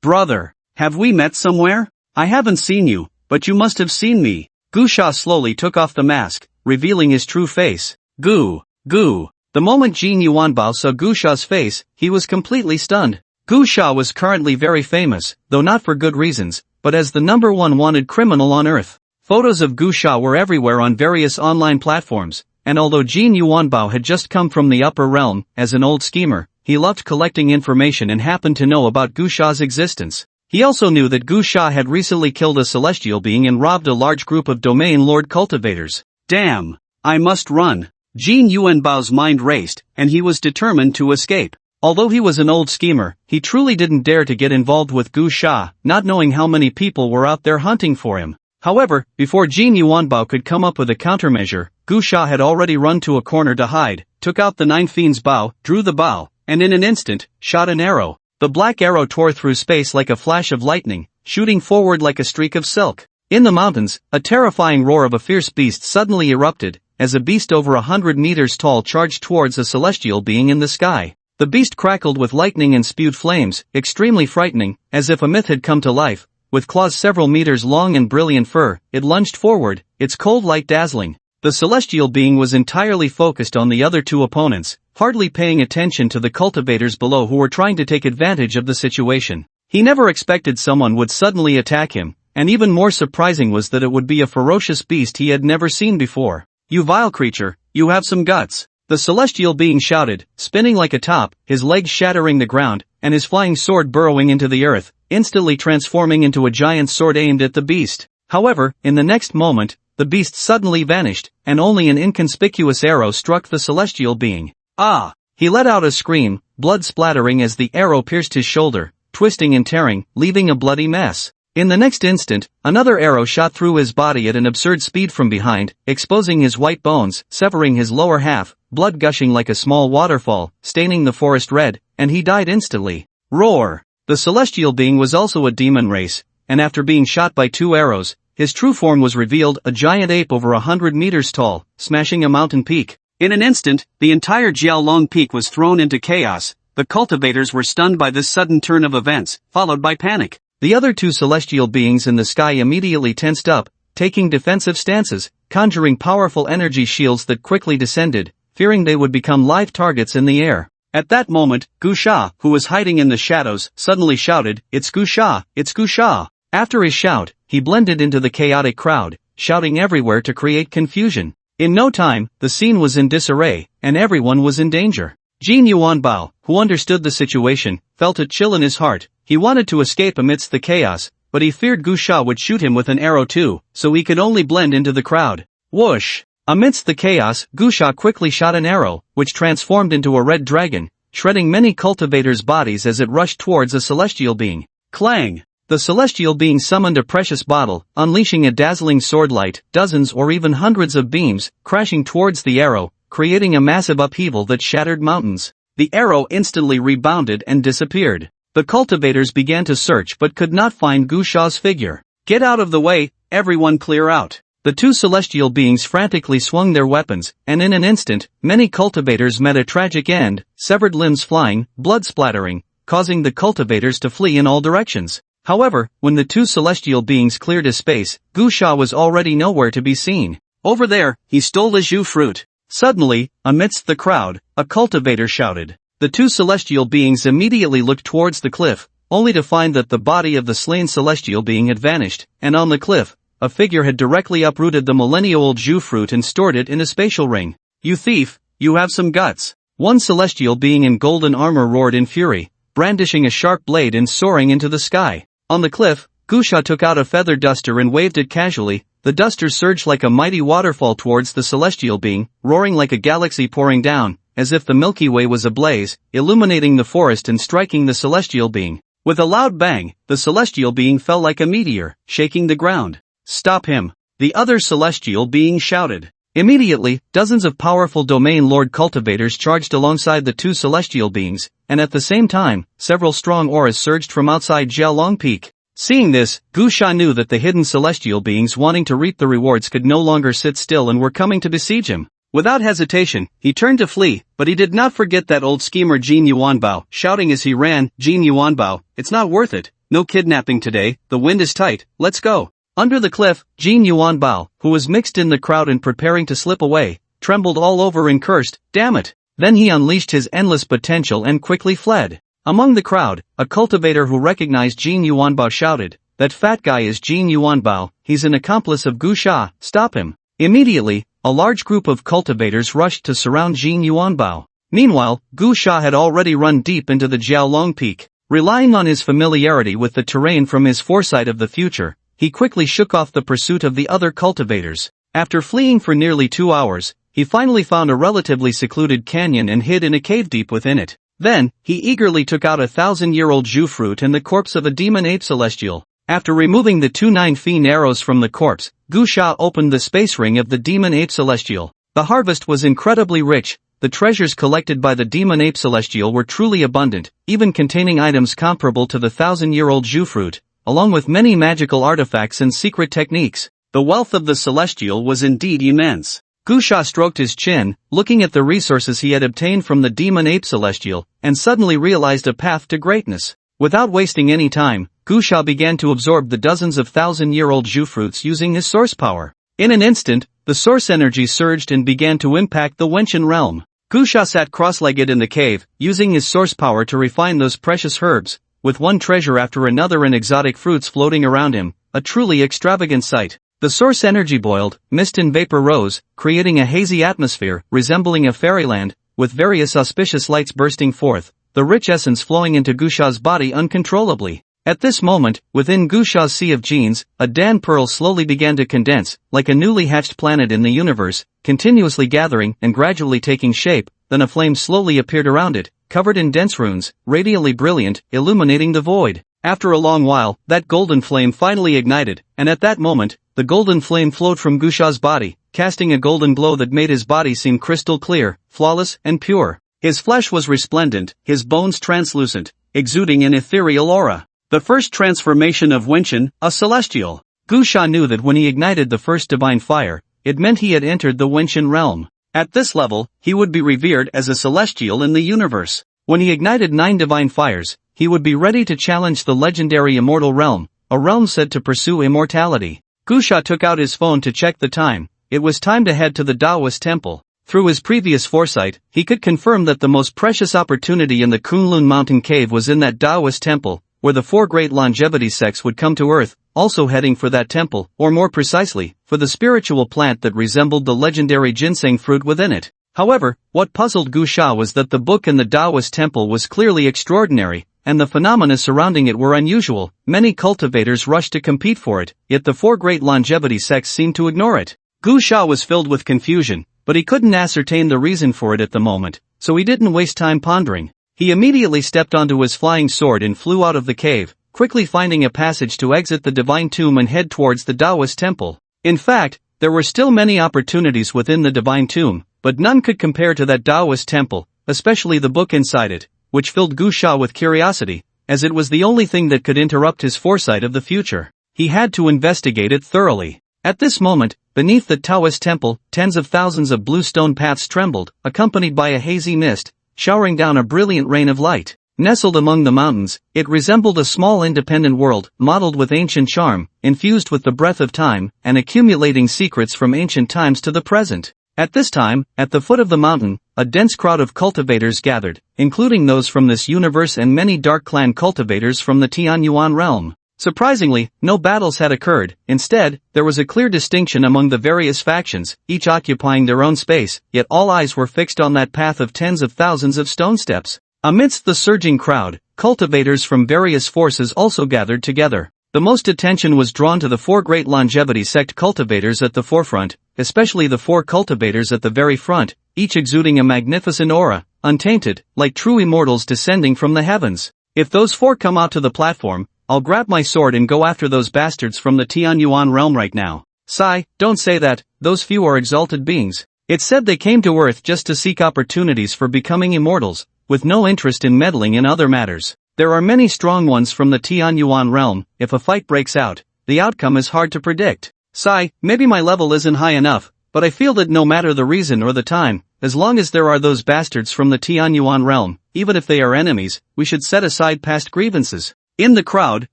[SPEAKER 1] Brother, have we met somewhere? I haven't seen you, but you must have seen me. Gusha slowly took off the mask, revealing his true face. Goo. The moment Jin Yuanbao saw Gusha's face, he was completely stunned. Gusha was currently very famous, though not for good reasons, but as the #1 wanted criminal on Earth. Photos of Gusha were everywhere on various online platforms, and although Jin Yuanbao had just come from the upper realm, as an old schemer, he loved collecting information and happened to know about Gusha's existence. He also knew that Gusha had recently killed a celestial being and robbed a large group of domain lord cultivators. Damn! I must run. Jin Yuanbao's mind raced, and he was determined to escape. Although he was an old schemer, he truly didn't dare to get involved with Gusha, not knowing how many people were out there hunting for him. However, before Jin Yuanbao could come up with a countermeasure, Gusha had already run to a corner to hide, took out the Nine Fiends' bow, drew the bow, and in an instant, shot an arrow. The black arrow tore through space like a flash of lightning, shooting forward like a streak of silk. In the mountains, a terrifying roar of a fierce beast suddenly erupted, as a beast over 100 meters tall charged towards a celestial being in the sky. The beast crackled with lightning and spewed flames, extremely frightening, as if a myth had come to life. With claws several meters long and brilliant fur, it lunged forward, its cold light dazzling. The celestial being was entirely focused on the other two opponents, hardly paying attention to the cultivators below who were trying to take advantage of the situation. He never expected someone would suddenly attack him, and even more surprising was that it would be a ferocious beast he had never seen before. You vile creature, you have some guts. The celestial being shouted, spinning like a top, his legs shattering the ground, and his flying sword burrowing into the earth, instantly transforming into a giant sword aimed at the beast. However, in the next moment, the beast suddenly vanished, and only an inconspicuous arrow struck the celestial being. Ah! He let out a scream, blood splattering as the arrow pierced his shoulder, twisting and tearing, leaving a bloody mess. In the next instant, another arrow shot through his body at an absurd speed from behind, exposing his white bones, severing his lower half, blood gushing like a small waterfall, staining the forest red, and he died instantly. Roar! The celestial being was also a demon race, and after being shot by 2 arrows, his true form was revealed, a giant ape over 100 meters tall, smashing a mountain peak. In an instant, the entire Jiaolong peak was thrown into chaos. The cultivators were stunned by this sudden turn of events, followed by panic. The other 2 celestial beings in the sky immediately tensed up, taking defensive stances, conjuring powerful energy shields that quickly descended, fearing they would become live targets in the air. At that moment, Gusha, who was hiding in the shadows, suddenly shouted, "It's Gusha! It's Gusha!" After his shout, he blended into the chaotic crowd, shouting everywhere to create confusion. In no time, the scene was in disarray, and everyone was in danger. Jin Yuanbao, who understood the situation, felt a chill in his heart. He wanted to escape amidst the chaos, but he feared Gusha would shoot him with an arrow too, so he could only blend into the crowd. Whoosh! Amidst the chaos, Gusha quickly shot an arrow, which transformed into a red dragon, shredding many cultivators' bodies as it rushed towards a celestial being. Clang! The celestial being summoned a precious bottle, unleashing a dazzling sword light, dozens or even hundreds of beams, crashing towards the arrow, creating a massive upheaval that shattered mountains. The arrow instantly rebounded and disappeared. The cultivators began to search but could not find Gusha's figure. "Get out of the way, everyone clear out." The 2 celestial beings frantically swung their weapons, and in an instant, many cultivators met a tragic end, severed limbs flying, blood splattering, causing the cultivators to flee in all directions. However, when the 2 celestial beings cleared a space, Gusha was already nowhere to be seen. "Over there, he stole the Zhu fruit." Suddenly, amidst the crowd, a cultivator shouted. The 2 celestial beings immediately looked towards the cliff, only to find that the body of the slain celestial being had vanished, and on the cliff, a figure had directly uprooted the millennia-old Zhu fruit and stored it in a spatial ring. "You thief, you have some guts." One celestial being in golden armor roared in fury, brandishing a sharp blade and soaring into the sky. On the cliff, Gusha took out a feather duster and waved it casually. The duster surged like a mighty waterfall towards the celestial being, roaring like a galaxy pouring down, as if the Milky Way was ablaze, illuminating the forest and striking the celestial being. With a loud bang, the celestial being fell like a meteor, shaking the ground. "Stop him!" the other celestial being shouted. Immediately, dozens of powerful domain lord cultivators charged alongside the 2 celestial beings, and at the same time, several strong auras surged from outside Jiaolong Peak. Seeing this, Gusha knew that the hidden celestial beings wanting to reap the rewards could no longer sit still and were coming to besiege him. Without hesitation, he turned to flee, but he did not forget that old schemer Jin Yuanbao, shouting as he ran, "Jin Yuanbao, it's not worth it, no kidnapping today, the wind is tight, let's go." Under the cliff, Jin Yuanbao, who was mixed in the crowd and preparing to slip away, trembled all over and cursed, "Damn it." Then he unleashed his endless potential and quickly fled. Among the crowd, a cultivator who recognized Jin Yuanbao shouted, "That fat guy is Jin Yuanbao, he's an accomplice of Gu Sha, stop him." Immediately, a large group of cultivators rushed to surround Jin Yuanbao. Meanwhile, Gu Sha had already run deep into the Jiaolong Peak. Relying on his familiarity with the terrain from his foresight of the future, he quickly shook off the pursuit of the other cultivators. After fleeing for nearly 2 hours, he finally found a relatively secluded canyon and hid in a cave deep within it. Then, he eagerly took out a 1,000-year-old Zhu fruit and the corpse of a demon ape celestial. After removing the 2 9-fin arrows from the corpse, Gu Sha opened the space ring of the demon ape celestial. The harvest was incredibly rich. The treasures collected by the demon ape celestial were truly abundant, even containing items comparable to the 1,000-year-old Zhu fruit, along with many magical artifacts and secret techniques. The wealth of the celestial was indeed immense. Gu Sha stroked his chin, looking at the resources he had obtained from the demon ape celestial, and suddenly realized a path to greatness. Without wasting any time, Gu Sha began to absorb the dozens of 1,000-year-old Zhu fruits using his source power. In an instant, the source energy surged and began to impact the Wenshan realm. Gu Sha sat cross-legged in the cave, using his source power to refine those precious herbs, with one treasure after another and exotic fruits floating around him, a truly extravagant sight. The source energy boiled, mist and vapor rose, creating a hazy atmosphere resembling a fairyland, with various auspicious lights bursting forth, the rich essence flowing into Gu Sha's body uncontrollably. At this moment, within Gu Sha's sea of genes, a Dan pearl slowly began to condense, like a newly hatched planet in the universe, continuously gathering and gradually taking shape. Then a flame slowly appeared around it, covered in dense runes, radiantly brilliant, illuminating the void. After a long while, that golden flame finally ignited, and at that moment, the golden flame flowed from Gu Sha's body, casting a golden glow that made his body seem crystal clear, flawless, and pure. His flesh was resplendent, his bones translucent, exuding an ethereal aura. The first transformation of Wenshan, a celestial. Gu Sha knew that when he ignited the first divine fire, it meant he had entered the Wenshan realm. At this level, he would be revered as a celestial in the universe. When he ignited 9 divine fires, he would be ready to challenge the legendary immortal realm, a realm said to pursue immortality. Gu Sha took out his phone to check the time. It was time to head to the Taoist temple. Through his previous foresight, he could confirm that the most precious opportunity in the Kunlun mountain cave was in that Taoist temple, where the 4 great longevity sects would come to Earth, also heading for that temple, or more precisely, for the spiritual plant that resembled the legendary ginseng fruit within it. However, what puzzled Gu Sha was that the book in the Taoist temple was clearly extraordinary, and the phenomena surrounding it were unusual. Many cultivators rushed to compete for it, yet the 4 great longevity sects seemed to ignore it. Gu Sha was filled with confusion, but he couldn't ascertain the reason for it at the moment, so he didn't waste time pondering. He immediately stepped onto his flying sword and flew out of the cave, quickly finding a passage to exit the divine tomb and head towards the Taoist temple. In fact, there were still many opportunities within the divine tomb, but none could compare to that Taoist temple, especially the book inside it, which filled Gu Sha with curiosity, as it was the only thing that could interrupt his foresight of the future. He had to investigate it thoroughly. At this moment, beneath the Taoist temple, tens of thousands of blue stone paths trembled, accompanied by a hazy mist, showering down a brilliant rain of light. Nestled among the mountains, it resembled a small independent world, modeled with ancient charm, infused with the breath of time, and accumulating secrets from ancient times to the present. At this time, at the foot of the mountain, a dense crowd of cultivators gathered, including those from this universe and many Dark Clan cultivators from the Tianyuan realm. Surprisingly, no battles had occurred. Instead, there was a clear distinction among the various factions, each occupying their own space, yet all eyes were fixed on that path of tens of thousands of stone steps. Amidst the surging crowd, cultivators from various forces also gathered together. The most attention was drawn to the 4 great longevity sect cultivators at the forefront, especially the 4 cultivators at the very front, each exuding a magnificent aura, untainted, like true immortals descending from the heavens. If those 4 come out to the platform, I'll grab my sword and go after those bastards from the Tianyuan realm right now. Sigh, don't say that, those few are exalted beings. It's said they came to Earth just to seek opportunities for becoming immortals, with no interest in meddling in other matters. There are many strong ones from the Tianyuan realm. If a fight breaks out, the outcome is hard to predict. Sigh, maybe my level isn't high enough, but I feel that no matter the reason or the time, as long as there are those bastards from the Tianyuan realm, even if they are enemies, we should set aside past grievances. In the crowd,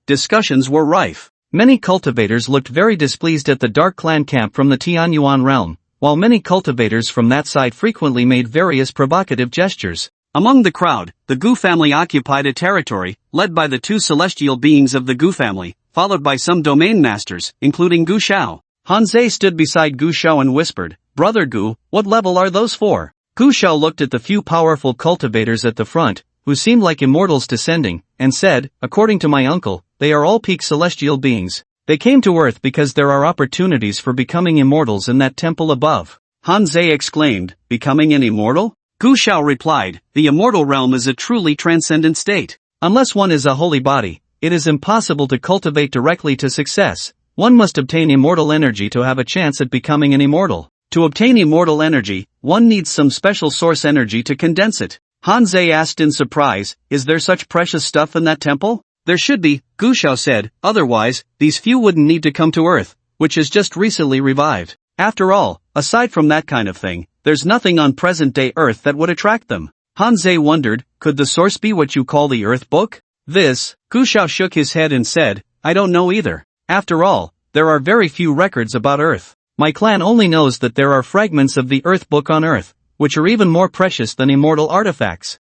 [SPEAKER 1] discussions were rife. Many cultivators looked very displeased at the Dark Clan camp from the Tianyuan realm, while many cultivators from that side frequently made various provocative gestures. Among the crowd, the Gu family occupied a territory, led by the 2 celestial beings of the Gu family, followed by some domain masters, including Gu Shao. Hanzei stood beside Gu Shao and whispered, "Brother Gu, what level are those for?" Gu Shao looked at the few powerful cultivators at the front, who seemed like immortals descending, and said, "According to my uncle, they are all peak celestial beings. They came to Earth because there are opportunities for becoming immortals in that temple above." Hanzei exclaimed, "Becoming an immortal?" Gu Shao replied, "The immortal realm is a truly transcendent state. Unless one is a holy body, it is impossible to cultivate directly to success. One must obtain immortal energy to have a chance at becoming an immortal. To obtain immortal energy, one needs some special source energy to condense it." Hanzei asked in surprise, "Is there such precious stuff in that temple?" "There should be," Gu Shao said, "otherwise, these few wouldn't need to come to Earth, which is just recently revived. After all, aside from that kind of thing, there's nothing on present-day Earth that would attract them." Hanzei wondered, "Could the source be what you call the Earth Book?" Gu Shao shook his head and said, "I don't know either. After all, there are very few records about Earth. My clan only knows that there are fragments of the Earth Book on Earth, which are even more precious than immortal artifacts."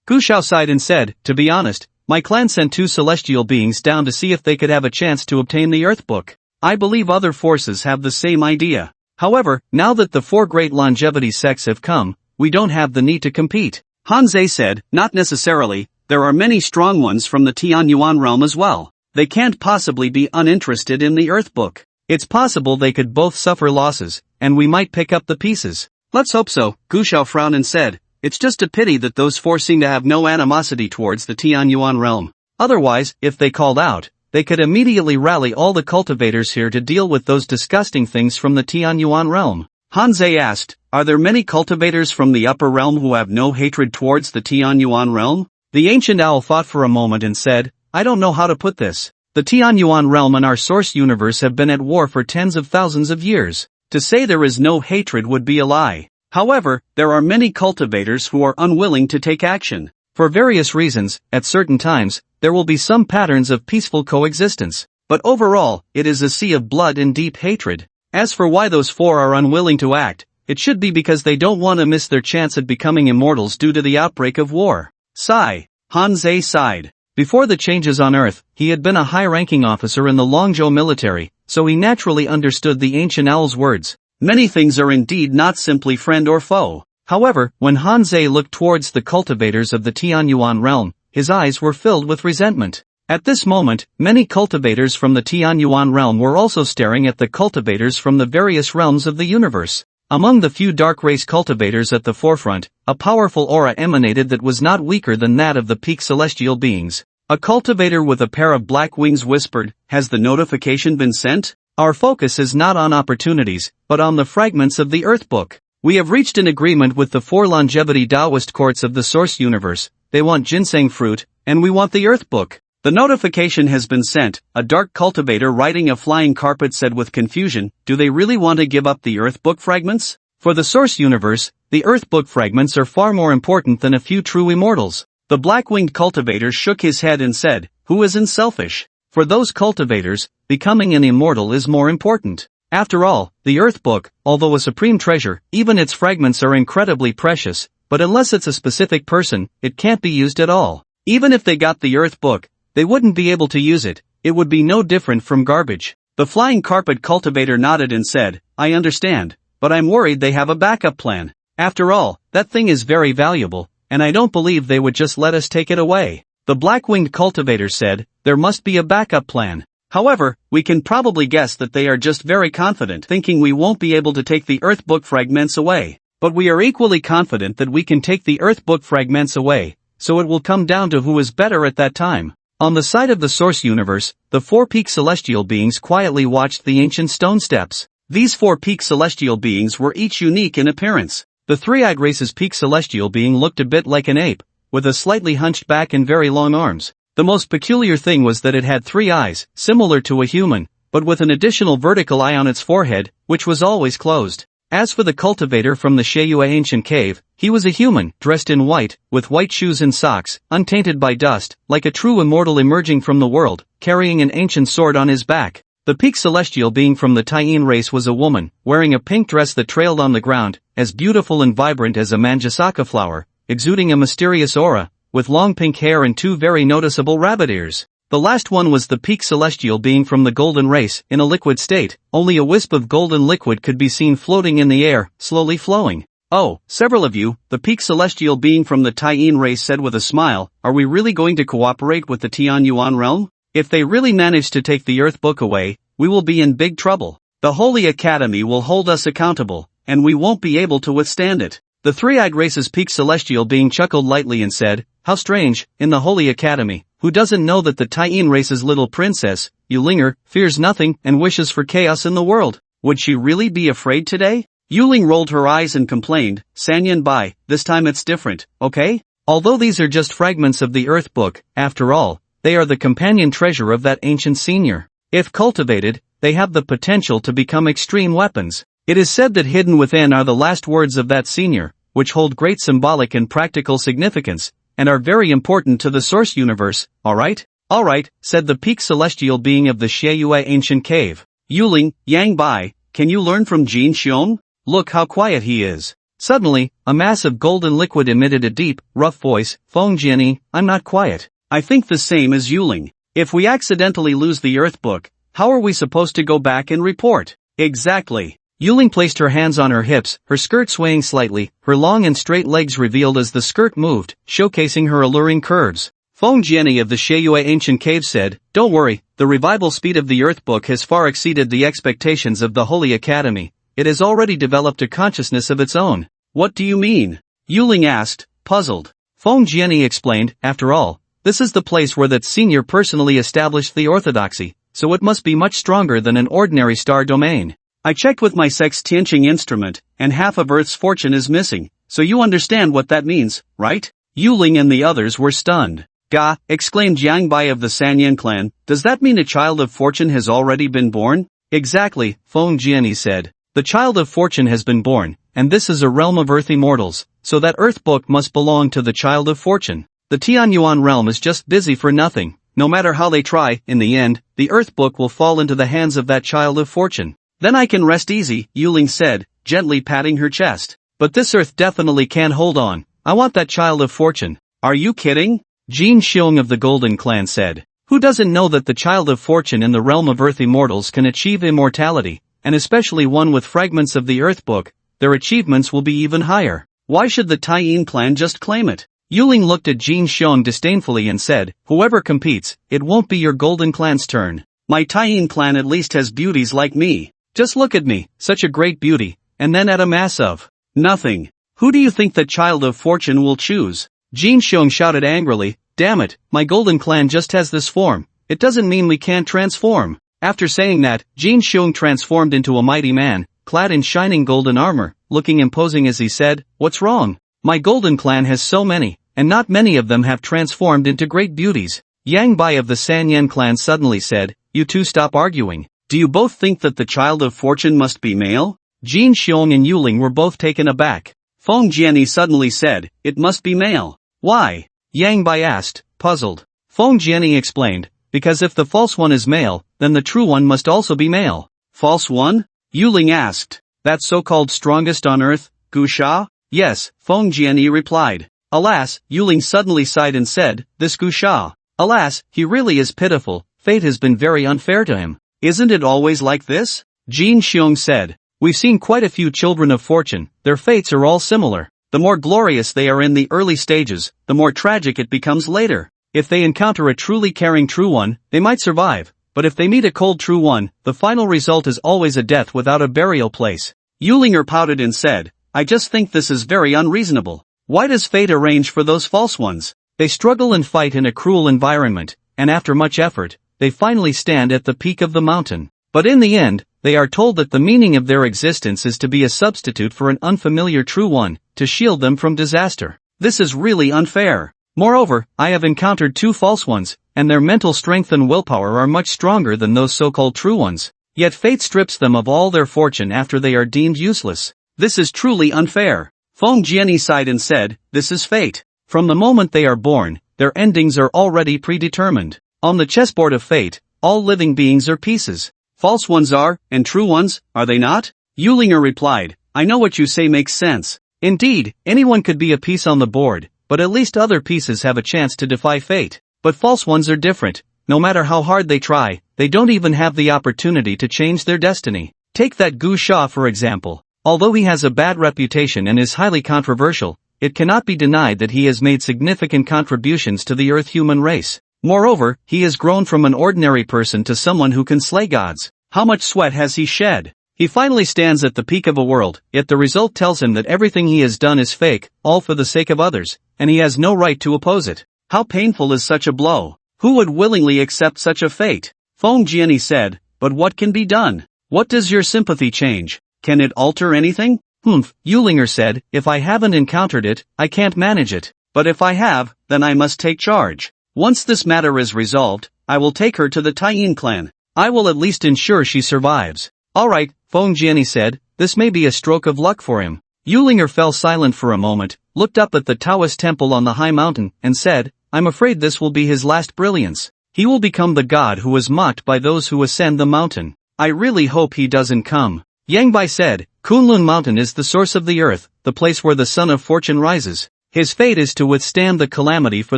[SPEAKER 1] Gu Shao sighed and said, "To be honest, my clan sent 2 celestial beings down to see if they could have a chance to obtain the Earth Book. I believe other forces have the same idea. However, now that the 4 great longevity sects have come, we don't have the need to compete." Hanzei said, "Not necessarily, there are many strong ones from the Tianyuan realm as well. They can't possibly be uninterested in the Earth Book. It's possible they could both suffer losses, and we might pick up the pieces." "Let's hope so," Gu Shao frowned and said, "It's just a pity that those 4 seem to have no animosity towards the Tianyuan realm. Otherwise, if they called out, they could immediately rally all the cultivators here to deal with those disgusting things from the Tianyuan realm." Hanzei asked, "Are there many cultivators from the upper realm who have no hatred towards the Tianyuan realm?" The ancient owl thought for a moment and said, "I don't know how to put this. The Tianyuan realm and our source universe have been at war for tens of thousands of years. To say there is no hatred would be a lie. However, there are many cultivators who are unwilling to take action. For various reasons, at certain times, there will be some patterns of peaceful coexistence. But overall, it is a sea of blood and deep hatred. As for why those 4 are unwilling to act, it should be because they don't want to miss their chance at becoming immortals due to the outbreak of war." Hanzei sighed. Before the changes on Earth, he had been a high-ranking officer in the Longzhou military, so he naturally understood the ancient owl's words. Many things are indeed not simply friend or foe. However, when Hanzei looked towards the cultivators of the Tianyuan realm, his eyes were filled with resentment. At this moment, many cultivators from the Tianyuan realm were also staring at the cultivators from the various realms of the universe. Among the few dark race cultivators at the forefront, a powerful aura emanated that was not weaker than that of the peak celestial beings. A cultivator with a pair of black wings whispered, "Has the notification been sent? Our focus is not on opportunities, but on the fragments of the Earth Book. We have reached an agreement with the 4 longevity Taoist courts of the source universe. They want ginseng fruit, and we want the Earth Book." "The notification has been sent," a dark cultivator riding a flying carpet said with confusion. "Do they really want to give up the Earth Book fragments? For the source universe, the Earth Book fragments are far more important than a few true immortals." The black-winged cultivator shook his head and said, "Who isn't selfish? For those cultivators, becoming an immortal is more important. After all, the Earth Book, although a supreme treasure, even its fragments are incredibly precious, but unless it's a specific person, it can't be used at all. Even if they got the Earth Book, they wouldn't be able to use it. It would be no different from garbage." The flying carpet cultivator nodded and said, "I understand, but I'm worried they have a backup plan. After all, that thing is very valuable, and I don't believe they would just let us take it away." The black-winged cultivator said, "There must be a backup plan. However, we can probably guess that they are just very confident, thinking we won't be able to take the Earth Book fragments away. But we are equally confident that we can take the Earth Book fragments away, so it will come down to who is better at that time." On the side of the source universe, the 4 peak celestial beings quietly watched the ancient stone steps. These 4 peak celestial beings were each unique in appearance. The three-eyed race's peak celestial being looked a bit like an ape, with a slightly hunched back and very long arms. The most peculiar thing was that it had 3 eyes, similar to a human, but with an additional vertical eye on its forehead, which was always closed. As for the cultivator from the Sheyue ancient cave, he was a human, dressed in white, with white shoes and socks, untainted by dust, like a true immortal emerging from the world, carrying an ancient sword on his back. The peak celestial being from the Taiyin race was a woman, wearing a pink dress that trailed on the ground, as beautiful and vibrant as a manjasaka flower, exuding a mysterious aura, with long pink hair and 2 very noticeable rabbit ears. The last one was the peak celestial being from the golden race, in a liquid state. Only a wisp of golden liquid could be seen floating in the air, slowly flowing. Oh, several of you, the peak celestial being from the Taiyin race said with a smile, are we really going to cooperate with the Tianyuan realm? If they really manage to take the Earth Book away, we will be in big trouble. The Holy Academy will hold us accountable, and we won't be able to withstand it. The three-eyed race's peak celestial being chuckled lightly and said, how strange, in the Holy Academy, who doesn't know that the Taiyin race's little princess, Yulinger, fears nothing and wishes for chaos in the world? Would she really be afraid today? Yuling rolled her eyes and complained, Sanyan Bai, this time it's different, okay? Although these are just fragments of the Earth Book, after all, they are the companion treasure of that ancient senior. If cultivated, they have the potential to become extreme weapons. It is said that hidden within are the last words of that senior, which hold great symbolic and practical significance, and are very important to the source universe, alright? Alright, said the peak celestial being of the Sheyue ancient cave. Yuling, Yang Bai, can you learn from Jin Xiong? Look how quiet he is. Suddenly, a mass of golden liquid emitted a deep, rough voice, Feng Jiani, I'm not quiet. I think the same as Yuling. If we accidentally lose the Earth Book, how are we supposed to go back and report? Exactly. Yuling placed her hands on her hips, her skirt swaying slightly, her long and straight legs revealed as the skirt moved, showcasing her alluring curves. Feng Jiani of the Sheyue ancient cave said, don't worry, the revival speed of the Earth Book has far exceeded the expectations of the Holy Academy. It has already developed a consciousness of its own. What do you mean? Yuling asked, puzzled. Feng Jiani explained, after all, this is the place where that senior personally established the orthodoxy, so it must be much stronger than an ordinary star domain. I checked with my Sex-Tianqing instrument, and half of Earth's fortune is missing, so you understand what that means, right? Yuling and the others were stunned. Ga, exclaimed Yang Bai of the Sanyan clan, does that mean a child of fortune has already been born? Exactly, Feng Jiani said. The child of fortune has been born, and this is a realm of Earth immortals, so that Earth Book must belong to the child of fortune. The Tianyuan realm is just busy for nothing. No matter how they try, in the end, the Earth Book will fall into the hands of that child of fortune. Then I can rest easy, Yuling said, gently patting her chest. But this Earth definitely can't hold on. I want that child of fortune. Are you kidding? Jin Xiong of the Golden Clan said. Who doesn't know that the child of fortune in the realm of Earth immortals can achieve immortality, and especially one with fragments of the Earth Book, their achievements will be even higher. Why should the Taiyin clan just claim it? Yuling looked at Jin Xiong disdainfully and said, whoever competes, it won't be your Golden Clan's turn. My Taiyin clan at least has beauties like me. Just look at me, such a great beauty, and then at a mass of nothing. Who do you think the child of fortune will choose? Jin Xiong shouted angrily, damn it, my Golden Clan just has this form. It doesn't mean we can't transform. After saying that, Jin Xiong transformed into a mighty man, clad in shining golden armor, looking imposing as he said, what's wrong? My Golden Clan has so many, and not many of them have transformed into great beauties. Yang Bai of the Sanyan clan suddenly said, you two stop arguing. Do you both think that the child of fortune must be male? Jin Xiong and Yuling were both taken aback. Feng Jiani suddenly said, it must be male. Why? Yang Bai asked, puzzled. Feng Jiani explained, because if the false one is male, then the true one must also be male. False one? Yuling asked. That so-called strongest on earth, Gu Sha? Yes, Feng Jiani replied. Alas, Yuling suddenly sighed and said, this Gu Sha. Alas, he really is pitiful, fate has been very unfair to him. Isn't it always like this? Jin Xiong said. We've seen quite a few children of fortune, their fates are all similar. The more glorious they are in the early stages, the more tragic it becomes later. If they encounter a truly caring true one, they might survive, but if they meet a cold true one, the final result is always a death without a burial place. Yulinger pouted and said, I just think this is very unreasonable. Why does fate arrange for those false ones? They struggle and fight in a cruel environment, and after much effort, they finally stand at the peak of the mountain. But in the end, they are told that the meaning of their existence is to be a substitute for an unfamiliar true one, to shield them from disaster. This is really unfair. Moreover, I have encountered 2 false ones, and their mental strength and willpower are much stronger than those so-called true ones. Yet fate strips them of all their fortune after they are deemed useless. This is truly unfair. Feng Jianyi sighed and said, this is fate. From the moment they are born, their endings are already predetermined. On the chessboard of fate, all living beings are pieces. False ones are, and true ones, are they not? Yulinger replied, I know what you say makes sense. Indeed, anyone could be a piece on the board, but at least other pieces have a chance to defy fate. But false ones are different. No matter how hard they try, they don't even have the opportunity to change their destiny. Take that Gu Sha for example. Although he has a bad reputation and is highly controversial, it cannot be denied that he has made significant contributions to the Earth human race. Moreover, he has grown from an ordinary person to someone who can slay gods. How much sweat has he shed? He finally stands at the peak of a world, yet the result tells him that everything he has done is fake, all for the sake of others, and he has no right to oppose it. How painful is such a blow? Who would willingly accept such a fate? Feng Jianyi said, but what can be done? What does your sympathy change? Can it alter anything? Yulinger said, if I haven't encountered it, I can't manage it. But if I have, then I must take charge. Once this matter is resolved, I will take her to the Taiyin clan. I will at least ensure she survives. Alright, Feng Jianyi said, this may be a stroke of luck for him. Yulinger fell silent for a moment, looked up at the Taoist temple on the high mountain, and said, I'm afraid this will be his last brilliance. He will become the god who is mocked by those who ascend the mountain. I really hope he doesn't come. Yang Bai said, Kunlun Mountain is the source of the earth, the place where the sun of fortune rises. His fate is to withstand the calamity for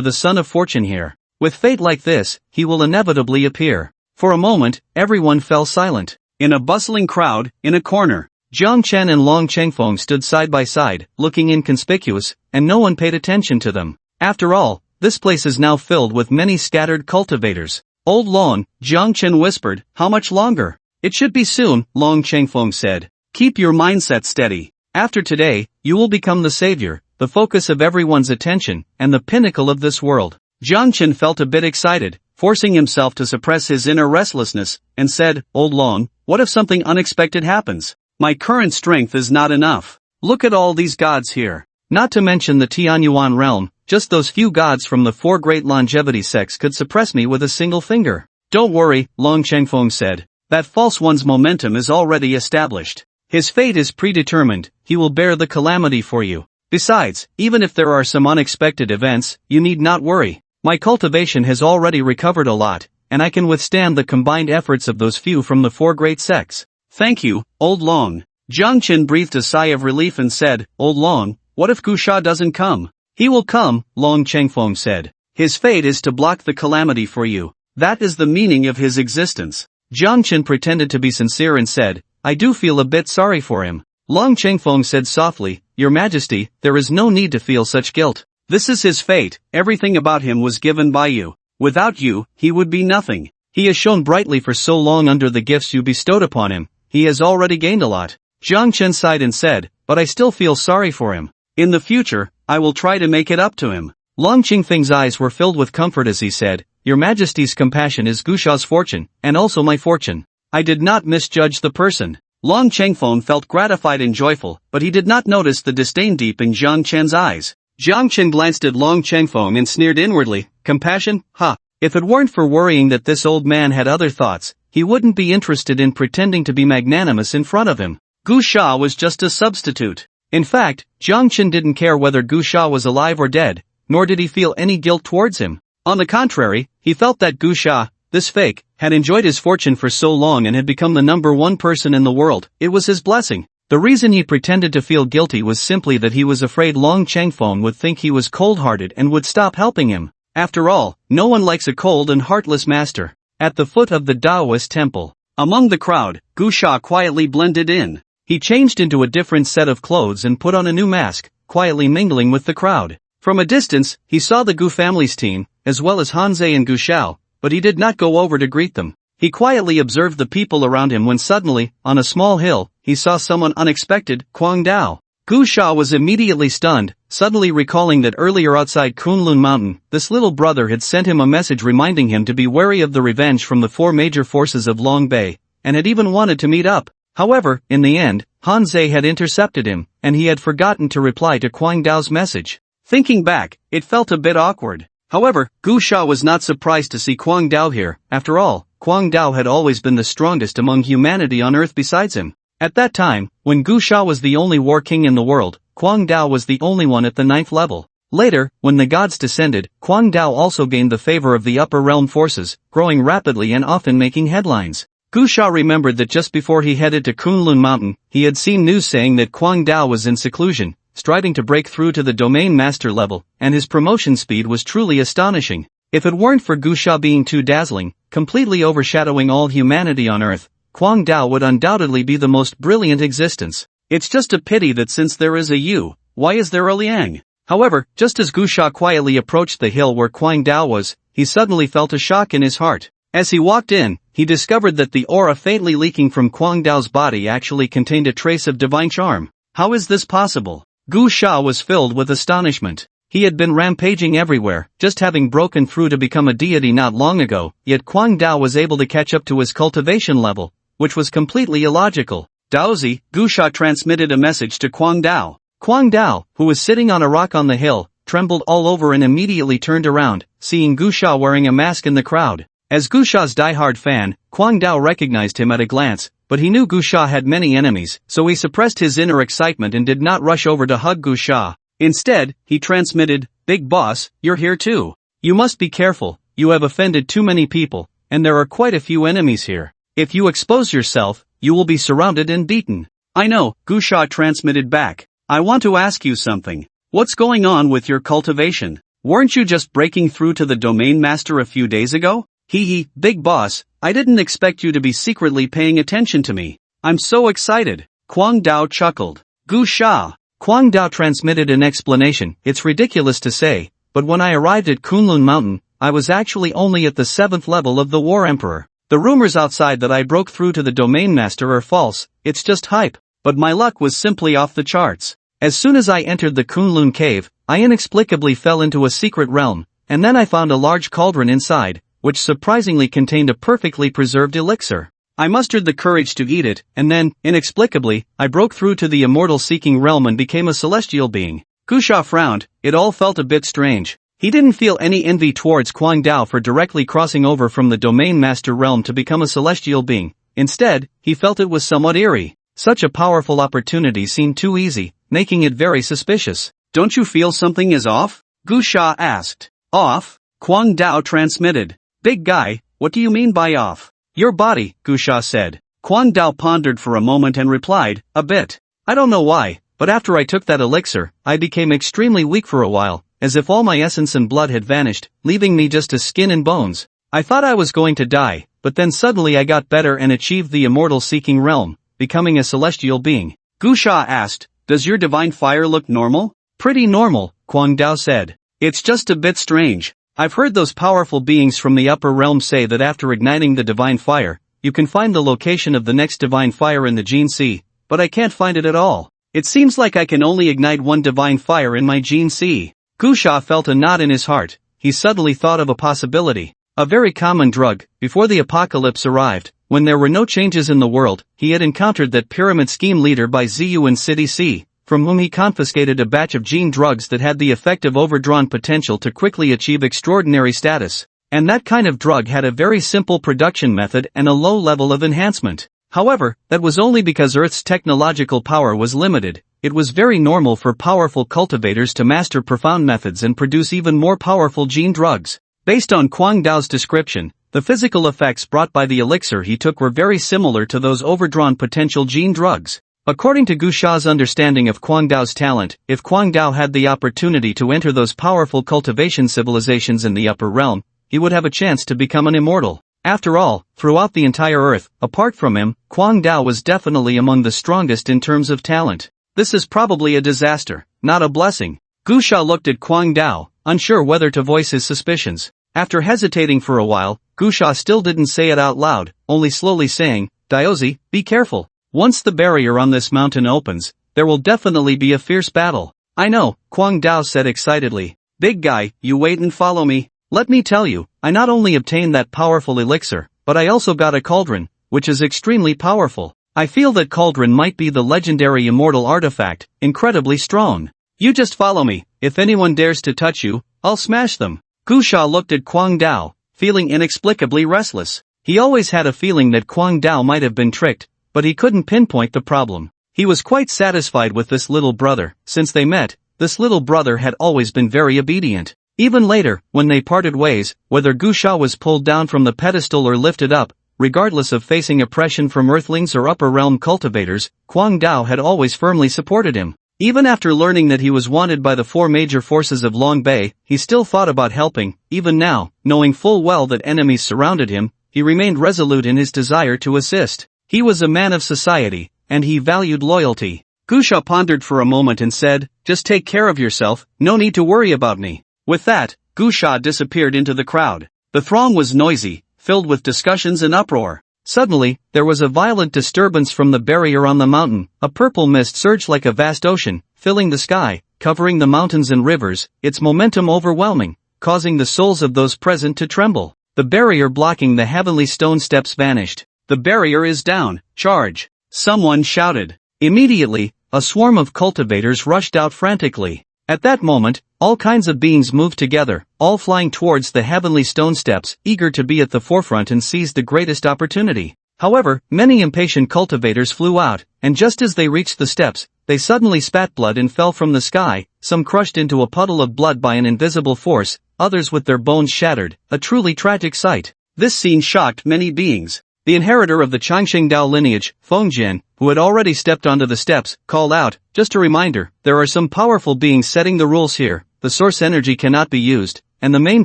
[SPEAKER 1] the sun of fortune here. With fate like this, he will inevitably appear. For a moment, everyone fell silent. In a bustling crowd, in a corner, Jiang Chen and Long Chengfeng stood side by side, looking inconspicuous, and no one paid attention to them. After all, this place is now filled with many scattered cultivators. Old Long, Jiang Chen whispered, how much longer? It should be soon, Long Chengfeng said. Keep your mindset steady. After today, you will become the savior, the focus of everyone's attention, and the pinnacle of this world. Jiang Chen felt a bit excited, forcing himself to suppress his inner restlessness, and said, Old Long, what if something unexpected happens? My current strength is not enough. Look at all these gods here. Not to mention the Tianyuan realm, just those few gods from the 4 great longevity sects could suppress me with a single finger. Don't worry, Long Chengfeng said. That false one's momentum is already established. His fate is predetermined, he will bear the calamity for you. Besides, even if there are some unexpected events, you need not worry. My cultivation has already recovered a lot, and I can withstand the combined efforts of those few from the 4 great sects. Thank you, Old Long. Jiang Chen breathed a sigh of relief and said, Old Long, what if Gu Sha doesn't come? He will come, Long Chengfeng said. His fate is to block the calamity for you. That is the meaning of his existence. Jiang Chen pretended to be sincere and said, I do feel a bit sorry for him. Long Chengfeng said softly, Your Majesty, there is no need to feel such guilt. This is his fate, everything about him was given by you. Without you, he would be nothing. He has shone brightly for so long under the gifts you bestowed upon him, he has already gained a lot. Jiang Chen sighed and said, but I still feel sorry for him. In the future, I will try to make it up to him. Long Qingfeng's eyes were filled with comfort as he said, Your Majesty's compassion is Gu Sha's fortune, and also my fortune. I did not misjudge the person. Long Chengfeng felt gratified and joyful, but he did not notice the disdain deep in Jiang Chen's eyes. Jiang Chen glanced at Long Chengfeng and sneered inwardly, compassion, ha. If it weren't for worrying that this old man had other thoughts, he wouldn't be interested in pretending to be magnanimous in front of him. Gu Sha was just a substitute. In fact, Jiang Chen didn't care whether Gu Sha was alive or dead, nor did he feel any guilt towards him. On the contrary, he felt that Gu Sha, this fake, had enjoyed his fortune for so long and had become the number 1 person in the world. It was his blessing. The reason he pretended to feel guilty was simply that he was afraid Long Chengfeng would think he was cold-hearted and would stop helping him. After all, no one likes a cold and heartless master. At the foot of the Taoist temple, among the crowd, Gu Sha quietly blended in. He changed into a different set of clothes and put on a new mask, quietly mingling with the crowd. From a distance, he saw the Gu family's team, as well as Hanzei and Gu Xiao, but he did not go over to greet them. He quietly observed the people around him when suddenly, on a small hill, he saw someone unexpected, Kuang Dao. Gu Sha was immediately stunned, suddenly recalling that earlier outside Kunlun Mountain, this little brother had sent him a message reminding him to be wary of the revenge from the 4 major forces of Long Bei, and had even wanted to meet up. However, in the end, Han Zei had intercepted him, and he had forgotten to reply to Kuang Dao's message. Thinking back, it felt a bit awkward. However, Gu Sha was not surprised to see Kwang Dao here. After all, Kwang Dao had always been the strongest among humanity on Earth besides him. At that time, when Gu Sha was the only war king in the world, Kwang Dao was the only one at the 9th level. Later, when the gods descended, Kwang Dao also gained the favor of the upper realm forces, growing rapidly and often making headlines. Gu Sha remembered that just before he headed to Kunlun Mountain, he had seen news saying that Kwang Dao was in seclusion, striving to break through to the domain master level, and his promotion speed was truly astonishing. If it weren't for Gu Sha being too dazzling, completely overshadowing all humanity on Earth, Kwang Dao would undoubtedly be the most brilliant existence. It's just a pity that since there is a Yu, why is there a Liang? However, just as Gu Sha quietly approached the hill where Kwang Dao was, he suddenly felt a shock in his heart. As he walked in, he discovered that the aura faintly leaking from Kwang Dao's body actually contained a trace of divine charm. How is this possible? Gu Sha was filled with astonishment. He had been rampaging everywhere, just having broken through to become a deity not long ago, yet Kwang Dao was able to catch up to his cultivation level, which was completely illogical. Daozi, Gu Sha transmitted a message to Kwang Dao. Kwang Dao, who was sitting on a rock on the hill, trembled all over and immediately turned around, seeing Gu Sha wearing a mask in the crowd. As Gu Sha's diehard fan, Kwang Dao recognized him at a glance, but he knew Gu Sha had many enemies, so he suppressed his inner excitement and did not rush over to hug Gu Sha. Instead, he transmitted, "Big boss, you're here too. You must be careful, you have offended too many people, and there are quite a few enemies here. If you expose yourself, you will be surrounded and beaten." "I know," Gu Sha transmitted back. "I want to ask you something. What's going on with your cultivation? Weren't you just breaking through to the domain master a few days ago?" "Hee, big boss, I didn't expect you to be secretly paying attention to me. I'm so excited." Kwang Dao chuckled. "Gu Sha." Kwang Dao transmitted an explanation. "It's ridiculous to say, but when I arrived at Kunlun Mountain, I was actually only at the 7th level of the War Emperor. The rumors outside that I broke through to the domain master are false, it's just hype, but my luck was simply off the charts. As soon as I entered the Kunlun cave, I inexplicably fell into a secret realm, and then I found a large cauldron inside, which surprisingly contained a perfectly preserved elixir. I mustered the courage to eat it, and then, inexplicably, I broke through to the immortal-seeking realm and became a celestial being." Gu Sha frowned. It all felt a bit strange. He didn't feel any envy towards Kwang Dao for directly crossing over from the domain master realm to become a celestial being. Instead, he felt it was somewhat eerie. Such a powerful opportunity seemed too easy, making it very suspicious. "Don't you feel something is off?" Gu Sha asked. "Off?" Kwang Dao transmitted. "Big guy, what do you mean by off?" "Your body," Gu Sha said. Kwang Dao pondered for a moment and replied, "A bit. I don't know why, but after I took that elixir, I became extremely weak for a while, as if all my essence and blood had vanished, leaving me just as skin and bones. I thought I was going to die, but then suddenly I got better and achieved the immortal-seeking realm, becoming a celestial being." Gu Sha asked, "Does your divine fire look normal?" "Pretty normal," Kwang Dao said. "It's just a bit strange. I've heard those powerful beings from the upper realm say that after igniting the divine fire, you can find the location of the next divine fire in the Gene Sea, but I can't find it at all. It seems like I can only ignite one divine fire in my Gene Sea." Gu Sha felt a knot in his heart. He suddenly thought of a possibility. A very common drug. Before the apocalypse arrived, when there were no changes in the world, he had encountered that pyramid scheme leader by Ziyu in City C, from whom he confiscated a batch of gene drugs that had the effect of overdrawn potential to quickly achieve extraordinary status. And that kind of drug had a very simple production method and a low level of enhancement. However, that was only because Earth's technological power was limited. It was very normal for powerful cultivators to master profound methods and produce even more powerful gene drugs. Based on Kwang Dao's description, the physical effects brought by the elixir he took were very similar to those overdrawn potential gene drugs. According to Gu Sha's understanding of Kwang Dao's talent, if Kwang Dao had the opportunity to enter those powerful cultivation civilizations in the upper realm, he would have a chance to become an immortal. After all, throughout the entire Earth, apart from him, Kwang Dao was definitely among the strongest in terms of talent. This is probably a disaster, not a blessing. Gu Sha looked at Kwang Dao, unsure whether to voice his suspicions. After hesitating for a while, Gu Sha still didn't say it out loud, only slowly saying, "Daozi, be careful. Once the barrier on this mountain opens, there will definitely be a fierce battle." "I know," Kwang Dao said excitedly. "Big guy, you wait and follow me. Let me tell you, I not only obtained that powerful elixir, but I also got a cauldron, which is extremely powerful. I feel that cauldron might be the legendary immortal artifact, incredibly strong. You just follow me. If anyone dares to touch you, I'll smash them. Gu Sha looked at Kwang Dao, feeling inexplicably restless. He always had a feeling that Kwang Dao might have been tricked, but he couldn't pinpoint the problem. He was quite satisfied with this little brother. Since they met, this little brother had always been very obedient. Even later, when they parted ways, whether Gu Sha was pulled down from the pedestal or lifted up, regardless of facing oppression from earthlings or upper realm cultivators, Kwang Dao had always firmly supported him. Even after learning that he was wanted by the four major forces of Long Bay, he still thought about helping. Even now, knowing full well that enemies surrounded him, he remained resolute in his desire to assist. He was a man of society, and he valued loyalty. Gu Sha pondered for a moment and said, "Just take care of yourself, no need to worry about me." With that, Gu Sha disappeared into the crowd. The throng was noisy, filled with discussions and uproar. Suddenly, there was a violent disturbance from the barrier on the mountain. A purple mist surged like a vast ocean, filling the sky, covering the mountains and rivers, its momentum overwhelming, causing the souls of those present to tremble. The barrier blocking the heavenly stone steps vanished. "The barrier is down, charge!" someone shouted. Immediately, a swarm of cultivators rushed out frantically. At that moment, all kinds of beings moved together, all flying towards the heavenly stone steps, eager to be at the forefront and seize the greatest opportunity. However, many impatient cultivators flew out, and just as they reached the steps, they suddenly spat blood and fell from the sky, some crushed into a puddle of blood by an invisible force, others with their bones shattered, a truly tragic sight. This scene shocked many beings. The inheritor of the Changsheng Dao lineage, Feng Jian, who had already stepped onto the steps, called out, "Just a reminder, there are some powerful beings setting the rules here. The source energy cannot be used, and the main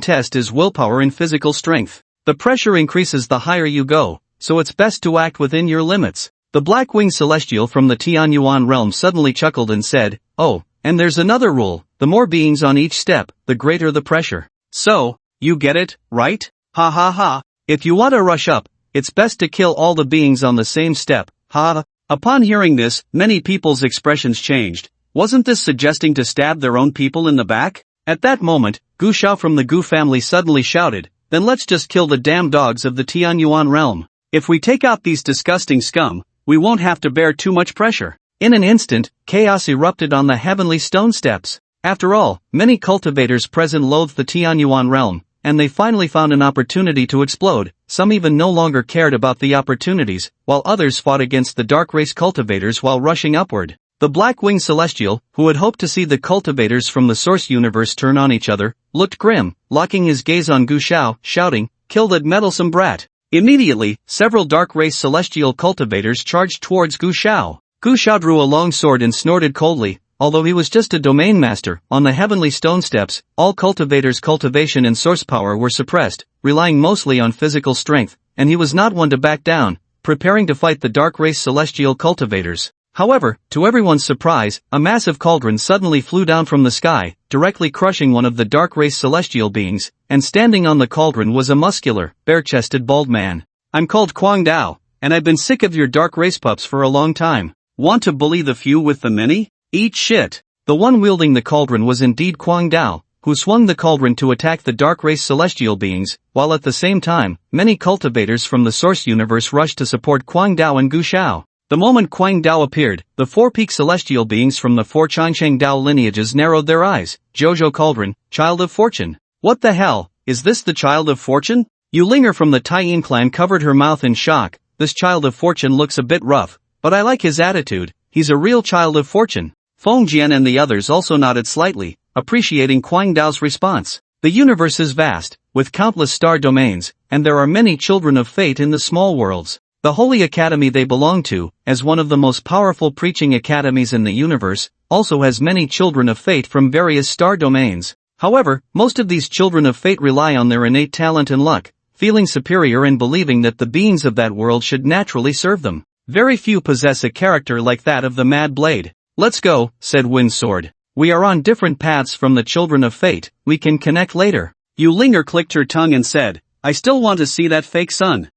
[SPEAKER 1] test is willpower and physical strength. The pressure increases the higher you go, so it's best to act within your limits." The black-winged celestial from the Tianyuan realm suddenly chuckled and said, "Oh, and there's another rule, the more beings on each step, the greater the pressure. So, you get it, right? Ha ha ha. If you want to rush up, it's best to kill all the beings on the same step, ha." Upon hearing this, many people's expressions changed. Wasn't this suggesting to stab their own people in the back? At that moment, Gu Shao from the Gu family suddenly shouted, "Then let's just kill the damn dogs of the Tianyuan realm. If we take out these disgusting scum, we won't have to bear too much pressure." In an instant, chaos erupted on the heavenly stone steps. After all, many cultivators present loathed the Tianyuan realm, and they finally found an opportunity to explode. Some even no longer cared about the opportunities, while others fought against the dark race cultivators while rushing upward. The black-winged celestial, who had hoped to see the cultivators from the source universe turn on each other, looked grim, locking his gaze on Gu Shao, shouting, "Kill that meddlesome brat." Immediately, several dark race celestial cultivators charged towards Gu Shao. Gu Shao drew a long sword and snorted coldly. Although he was just a domain master, on the heavenly stone steps, all cultivators' cultivation and source power were suppressed, relying mostly on physical strength, and he was not one to back down, preparing to fight the dark race celestial cultivators. However, to everyone's surprise, a massive cauldron suddenly flew down from the sky, directly crushing one of the dark race celestial beings, and standing on the cauldron was a muscular, bare-chested bald man. "I'm called Kwang Dao, and I've been sick of your dark race pups for a long time. Want to bully the few with the many? Eat shit." The one wielding the cauldron was indeed Kwang Dao, who swung the cauldron to attack the dark race celestial beings, while at the same time, many cultivators from the source universe rushed to support Kwang Dao and Gu Shao. The moment Kwang Dao appeared, the four-peak celestial beings from the four Changsheng Dao lineages narrowed their eyes. "Jojo Cauldron, Child of Fortune. What the hell, is this the Child of Fortune?" Yulinger from the Taiyin clan covered her mouth in shock. "This Child of Fortune looks a bit rough, but I like his attitude, he's a real Child of Fortune." Feng Jian and the others also nodded slightly, appreciating Kwang Dao's response. The universe is vast, with countless star domains, and there are many children of fate in the small worlds. The Holy Academy they belong to, as one of the most powerful preaching academies in the universe, also has many children of fate from various star domains. However, most of these children of fate rely on their innate talent and luck, feeling superior and believing that the beings of that world should naturally serve them. Very few possess a character like that of the Mad Blade. "Let's go," said Wind Sword. "We are on different paths from the children of fate, we can connect later." Yulinger clicked her tongue and said, "I still want to see that fake son.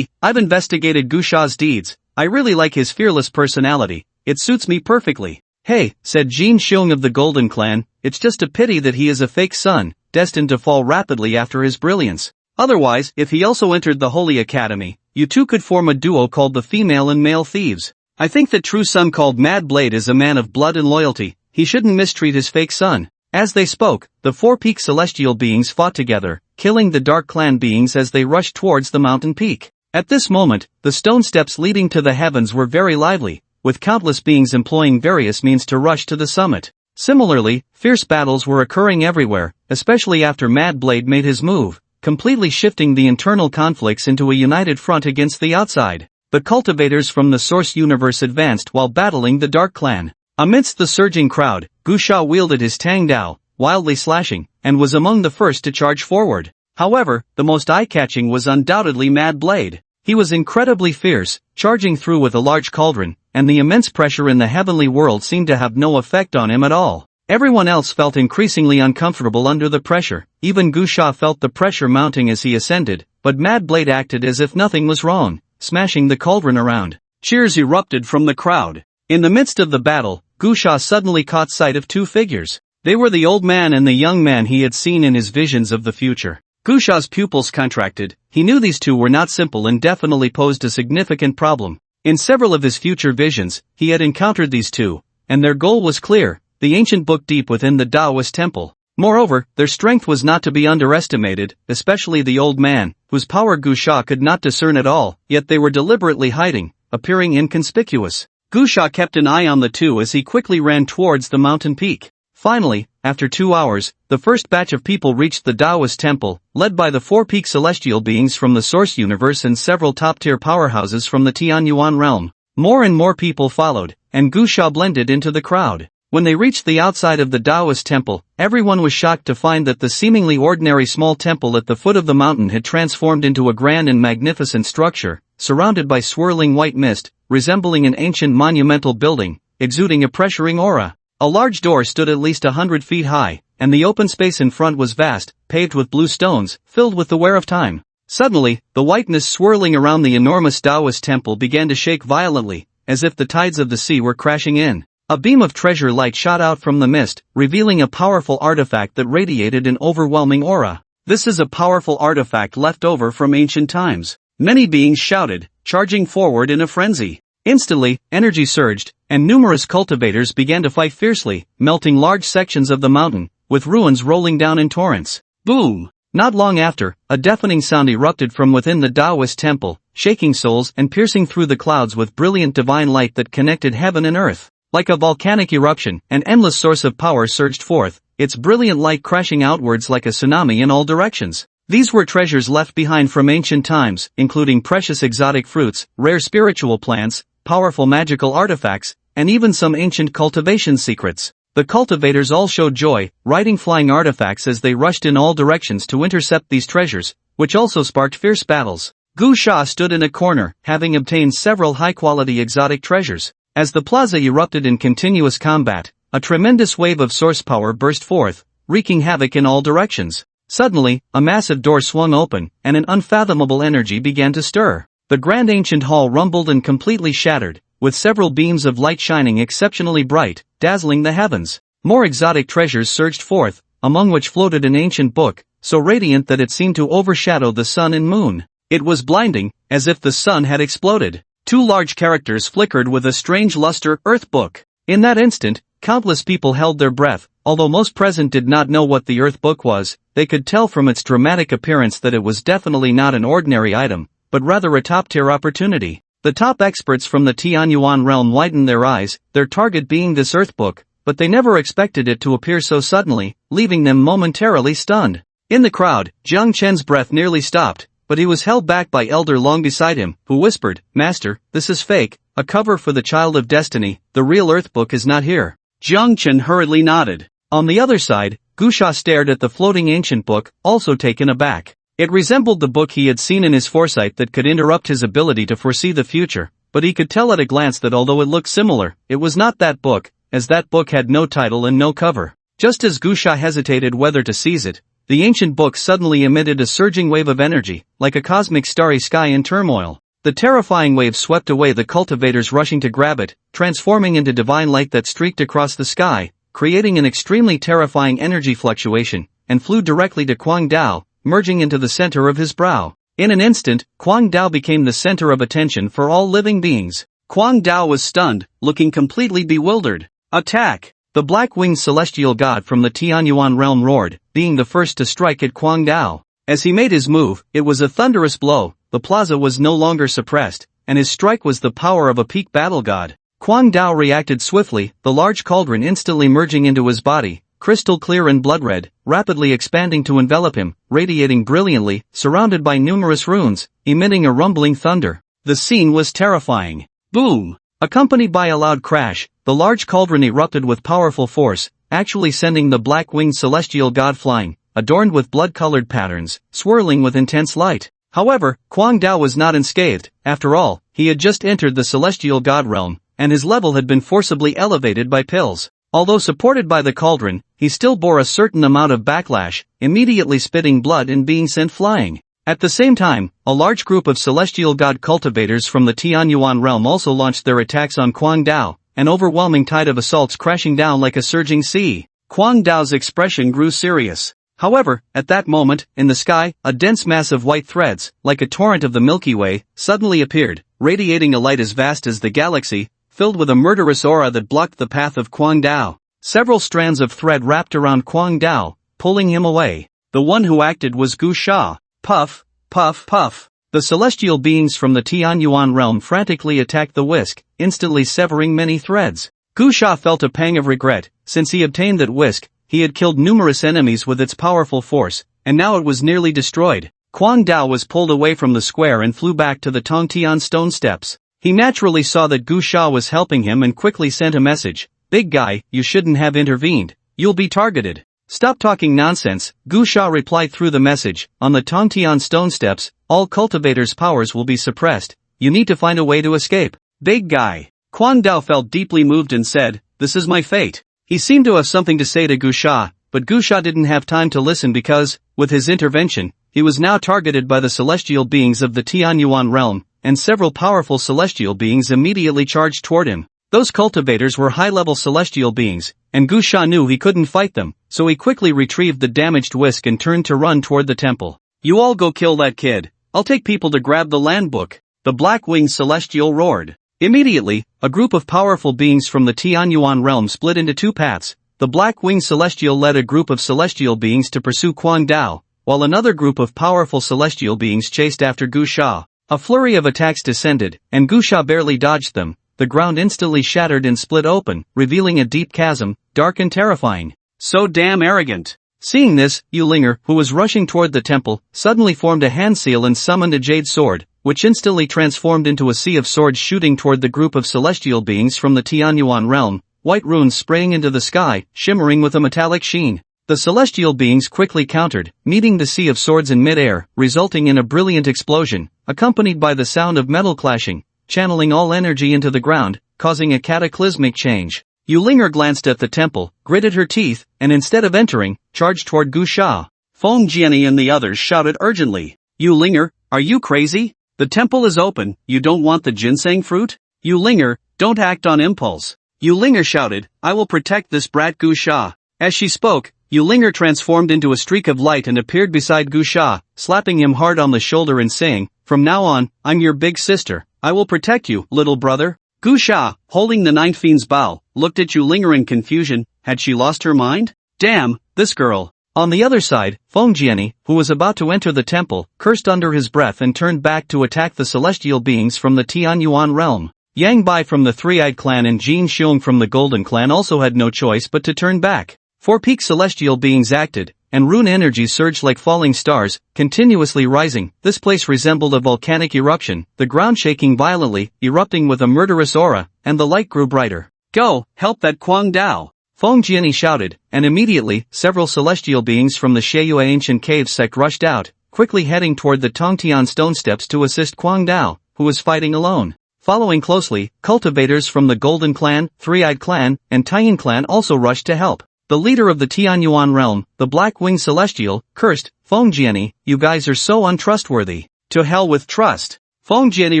[SPEAKER 1] I've investigated Gu Sha's deeds, I really like his fearless personality, it suits me perfectly." "Hey," said Jin Xiong of the Golden Clan, "it's just a pity that he is a fake son, destined to fall rapidly after his brilliance. Otherwise, if he also entered the Holy Academy, you two could form a duo called the Female and Male Thieves. I think the true son called Mad Blade is a man of blood and loyalty, he shouldn't mistreat his fake son. As they spoke, the four-peak celestial beings fought together, killing the Dark Clan beings as they rushed towards the mountain peak. At this moment, the stone steps leading to the heavens were very lively, with countless beings employing various means to rush to the summit. Similarly, fierce battles were occurring everywhere, especially after Mad Blade made his move, completely shifting the internal conflicts into a united front against the outside. The cultivators from the Source Universe advanced while battling the Dark Clan. Amidst the surging crowd, Gusha wielded his Tang Dao, wildly slashing, and was among the first to charge forward. However, the most eye-catching was undoubtedly Mad Blade. He was incredibly fierce, charging through with a large cauldron, and the immense pressure in the heavenly world seemed to have no effect on him at all. Everyone else felt increasingly uncomfortable under the pressure. Even Gusha felt the pressure mounting as he ascended, but Mad Blade acted as if nothing was wrong, smashing the cauldron around. Cheers erupted from the crowd. In the midst of the battle, Gusha suddenly caught sight of two figures. They were the old man and the young man he had seen in his visions of the future. Gusha's pupils contracted. He knew these two were not simple and definitely posed a significant problem. In several of his future visions, he had encountered these two, and their goal was clear, the ancient book deep within the Taoist temple. Moreover, their strength was not to be underestimated, especially the old man, whose power Gusha could not discern at all, yet they were deliberately hiding, appearing inconspicuous. Gusha kept an eye on the two as he quickly ran towards the mountain peak. Finally, after 2 hours, the first batch of people reached the Taoist temple, led by the four-peak celestial beings from the Source Universe and several top-tier powerhouses from the Tianyuan realm. More and more people followed, and Gusha blended into the crowd. When they reached the outside of the Taoist temple, everyone was shocked to find that the seemingly ordinary small temple at the foot of the mountain had transformed into a grand and magnificent structure, surrounded by swirling white mist, resembling an ancient monumental building, exuding a pressuring aura. A large door stood at least 100 feet high, and the open space in front was vast, paved with blue stones, filled with the wear of time. Suddenly, the whiteness swirling around the enormous Taoist temple began to shake violently, as if the tides of the sea were crashing in. A beam of treasure light shot out from the mist, revealing a powerful artifact that radiated an overwhelming aura. This is a powerful artifact left over from ancient times. Many beings shouted, charging forward in a frenzy. Instantly, energy surged, and numerous cultivators began to fight fiercely, melting large sections of the mountain, with ruins rolling down in torrents. Boom! Not long after, a deafening sound erupted from within the Taoist temple, shaking souls and piercing through the clouds with brilliant divine light that connected heaven and earth. Like a volcanic eruption, an endless source of power surged forth, its brilliant light crashing outwards like a tsunami in all directions. These were treasures left behind from ancient times, including precious exotic fruits, rare spiritual plants, powerful magical artifacts, and even some ancient cultivation secrets. The cultivators all showed joy, riding flying artifacts as they rushed in all directions to intercept these treasures, which also sparked fierce battles. Gusha stood in a corner, having obtained several high-quality exotic treasures. As the plaza erupted in continuous combat, a tremendous wave of source power burst forth, wreaking havoc in all directions. Suddenly, a massive door swung open, and an unfathomable energy began to stir. The grand ancient hall rumbled and completely shattered, with several beams of light shining exceptionally bright, dazzling the heavens. More exotic treasures surged forth, among which floated an ancient book, so radiant that it seemed to overshadow the sun and moon. It was blinding, as if the sun had exploded. 2 large characters flickered with a strange luster, Earth Book. In that instant, countless people held their breath. Although most present did not know what the Earth Book was, they could tell from its dramatic appearance that it was definitely not an ordinary item, but rather a top-tier opportunity. The top experts from the Tianyuan realm widened their eyes, their target being this Earth Book, but they never expected it to appear so suddenly, leaving them momentarily stunned. In the crowd, Jiang Chen's breath nearly stopped, but he was held back by Elder Long beside him, who whispered, "Master, this is fake, a cover for the Child of Destiny, the real Earth Book is not here." Jiang Chen hurriedly nodded. On the other side, Gusha stared at the floating ancient book, also taken aback. It resembled the book he had seen in his foresight that could interrupt his ability to foresee the future, but he could tell at a glance that although it looked similar, it was not that book, as that book had no title and no cover. Just as Gusha hesitated whether to seize it, the ancient book suddenly emitted a surging wave of energy, like a cosmic starry sky in turmoil. The terrifying wave swept away the cultivators rushing to grab it, transforming into divine light that streaked across the sky, creating an extremely terrifying energy fluctuation, and flew directly to Quang Dao, merging into the center of his brow. In an instant, Quang Dao became the center of attention for all living beings. Quang Dao was stunned, looking completely bewildered. Attack! The black-winged celestial god from the Tianyuan realm roared, being the first to strike at Kwang Dao. As he made his move, it was a thunderous blow. The plaza was no longer suppressed, and his strike was the power of a peak battle god. Kwang Dao reacted swiftly, the large cauldron instantly merging into his body, crystal clear and blood-red, rapidly expanding to envelop him, radiating brilliantly, surrounded by numerous runes, emitting a rumbling thunder. The scene was terrifying. Boom! Accompanied by a loud crash, the large cauldron erupted with powerful force, actually sending the black-winged celestial god flying, adorned with blood-colored patterns, swirling with intense light. However, Kwang Dao was not unscathed. After all, he had just entered the celestial god realm, and his level had been forcibly elevated by pills. Although supported by the cauldron, he still bore a certain amount of backlash, immediately spitting blood and being sent flying. At the same time, a large group of celestial god cultivators from the Tianyuan realm also launched their attacks on Kwang Dao, an overwhelming tide of assaults crashing down like a surging sea. Kwang Dao's expression grew serious. However, at that moment, in the sky, a dense mass of white threads, like a torrent of the Milky Way, suddenly appeared, radiating a light as vast as the galaxy, filled with a murderous aura that blocked the path of Kwang Dao. Several strands of thread wrapped around Kwang Dao, pulling him away. The one who acted was Gu Sha. Puff, puff, puff. The celestial beings from the Tianyuan realm frantically attacked the whisk, instantly severing many threads. Gu Sha felt a pang of regret. Since he obtained that whisk, he had killed numerous enemies with its powerful force, and now it was nearly destroyed. Kwang Dao was pulled away from the square and flew back to the Tongtian stone steps. He naturally saw that Gu Sha was helping him and quickly sent a message. "Big guy, you shouldn't have intervened. You'll be targeted." "Stop talking nonsense," Gu Sha replied through the message. "On the Tongtian stone steps, all cultivators' powers will be suppressed. You need to find a way to escape." "Big guy." Kwang Dao felt deeply moved and said, "This is my fate." He seemed to have something to say to Gu Sha, but Gu Sha didn't have time to listen because, with his intervention, he was now targeted by the celestial beings of the Tianyuan realm, and several powerful celestial beings immediately charged toward him. Those cultivators were high-level celestial beings, and Gu Sha knew he couldn't fight them, so he quickly retrieved the damaged whisk and turned to run toward the temple. "You all go kill that kid. I'll take people to grab the land book," the black-winged celestial roared. Immediately, a group of powerful beings from the Tianyuan realm split into two paths. The black-winged celestial led a group of celestial beings to pursue Kwang Dao, while another group of powerful celestial beings chased after Gu Sha. A flurry of attacks descended, and Gu Sha barely dodged them. The ground instantly shattered and split open, revealing a deep chasm, dark and terrifying. "So damn arrogant." Seeing this, Yulinger, who was rushing toward the temple, suddenly formed a hand seal and summoned a jade sword, which instantly transformed into a sea of swords shooting toward the group of celestial beings from the Tianyuan realm, white runes spraying into the sky, shimmering with a metallic sheen. The celestial beings quickly countered, meeting the sea of swords in mid-air, resulting in a brilliant explosion, accompanied by the sound of metal clashing, channeling all energy into the ground, causing a cataclysmic change. Yulinger glanced at the temple, gritted her teeth, and instead of entering, charged toward Gu Sha. Feng Jianni and the others shouted urgently, "Yulinger, are you crazy? The temple is open, you don't want the ginseng fruit? Yulinger, don't act on impulse." Yulinger shouted, "I will protect this brat Gu Sha." As she spoke, Yulinger transformed into a streak of light and appeared beside Gu Sha, slapping him hard on the shoulder and saying, "From now on, I'm your big sister. I will protect you, little brother." Gu Sha, holding the Ninth Fiend's bow, looked at Yulinger in confusion. Had she lost her mind? Damn, this girl. On the other side, Feng Jianni, who was about to enter the temple, cursed under his breath and turned back to attack the celestial beings from the Tianyuan realm. Yang Bai from the Three-Eyed Clan and Jin Xiong from the Golden Clan also had no choice but to turn back. Four peak celestial beings acted, and rune energies surged like falling stars, continuously rising. This place resembled a volcanic eruption, the ground shaking violently, erupting with a murderous aura, and the light grew brighter. "Go, help that Kwang Dao!" Feng Jianni shouted, and immediately, several celestial beings from the Sheiyue ancient cave sect rushed out, quickly heading toward the Tongtian stone steps to assist Kwang Dao, who was fighting alone. Following closely, cultivators from the Golden Clan, Three-Eyed Clan, and Taiyin Clan also rushed to help. The leader of the Tianyuan realm, the Black-Winged Celestial, cursed, "Feng Jianni, you guys are so untrustworthy. To hell with trust." Feng Jianni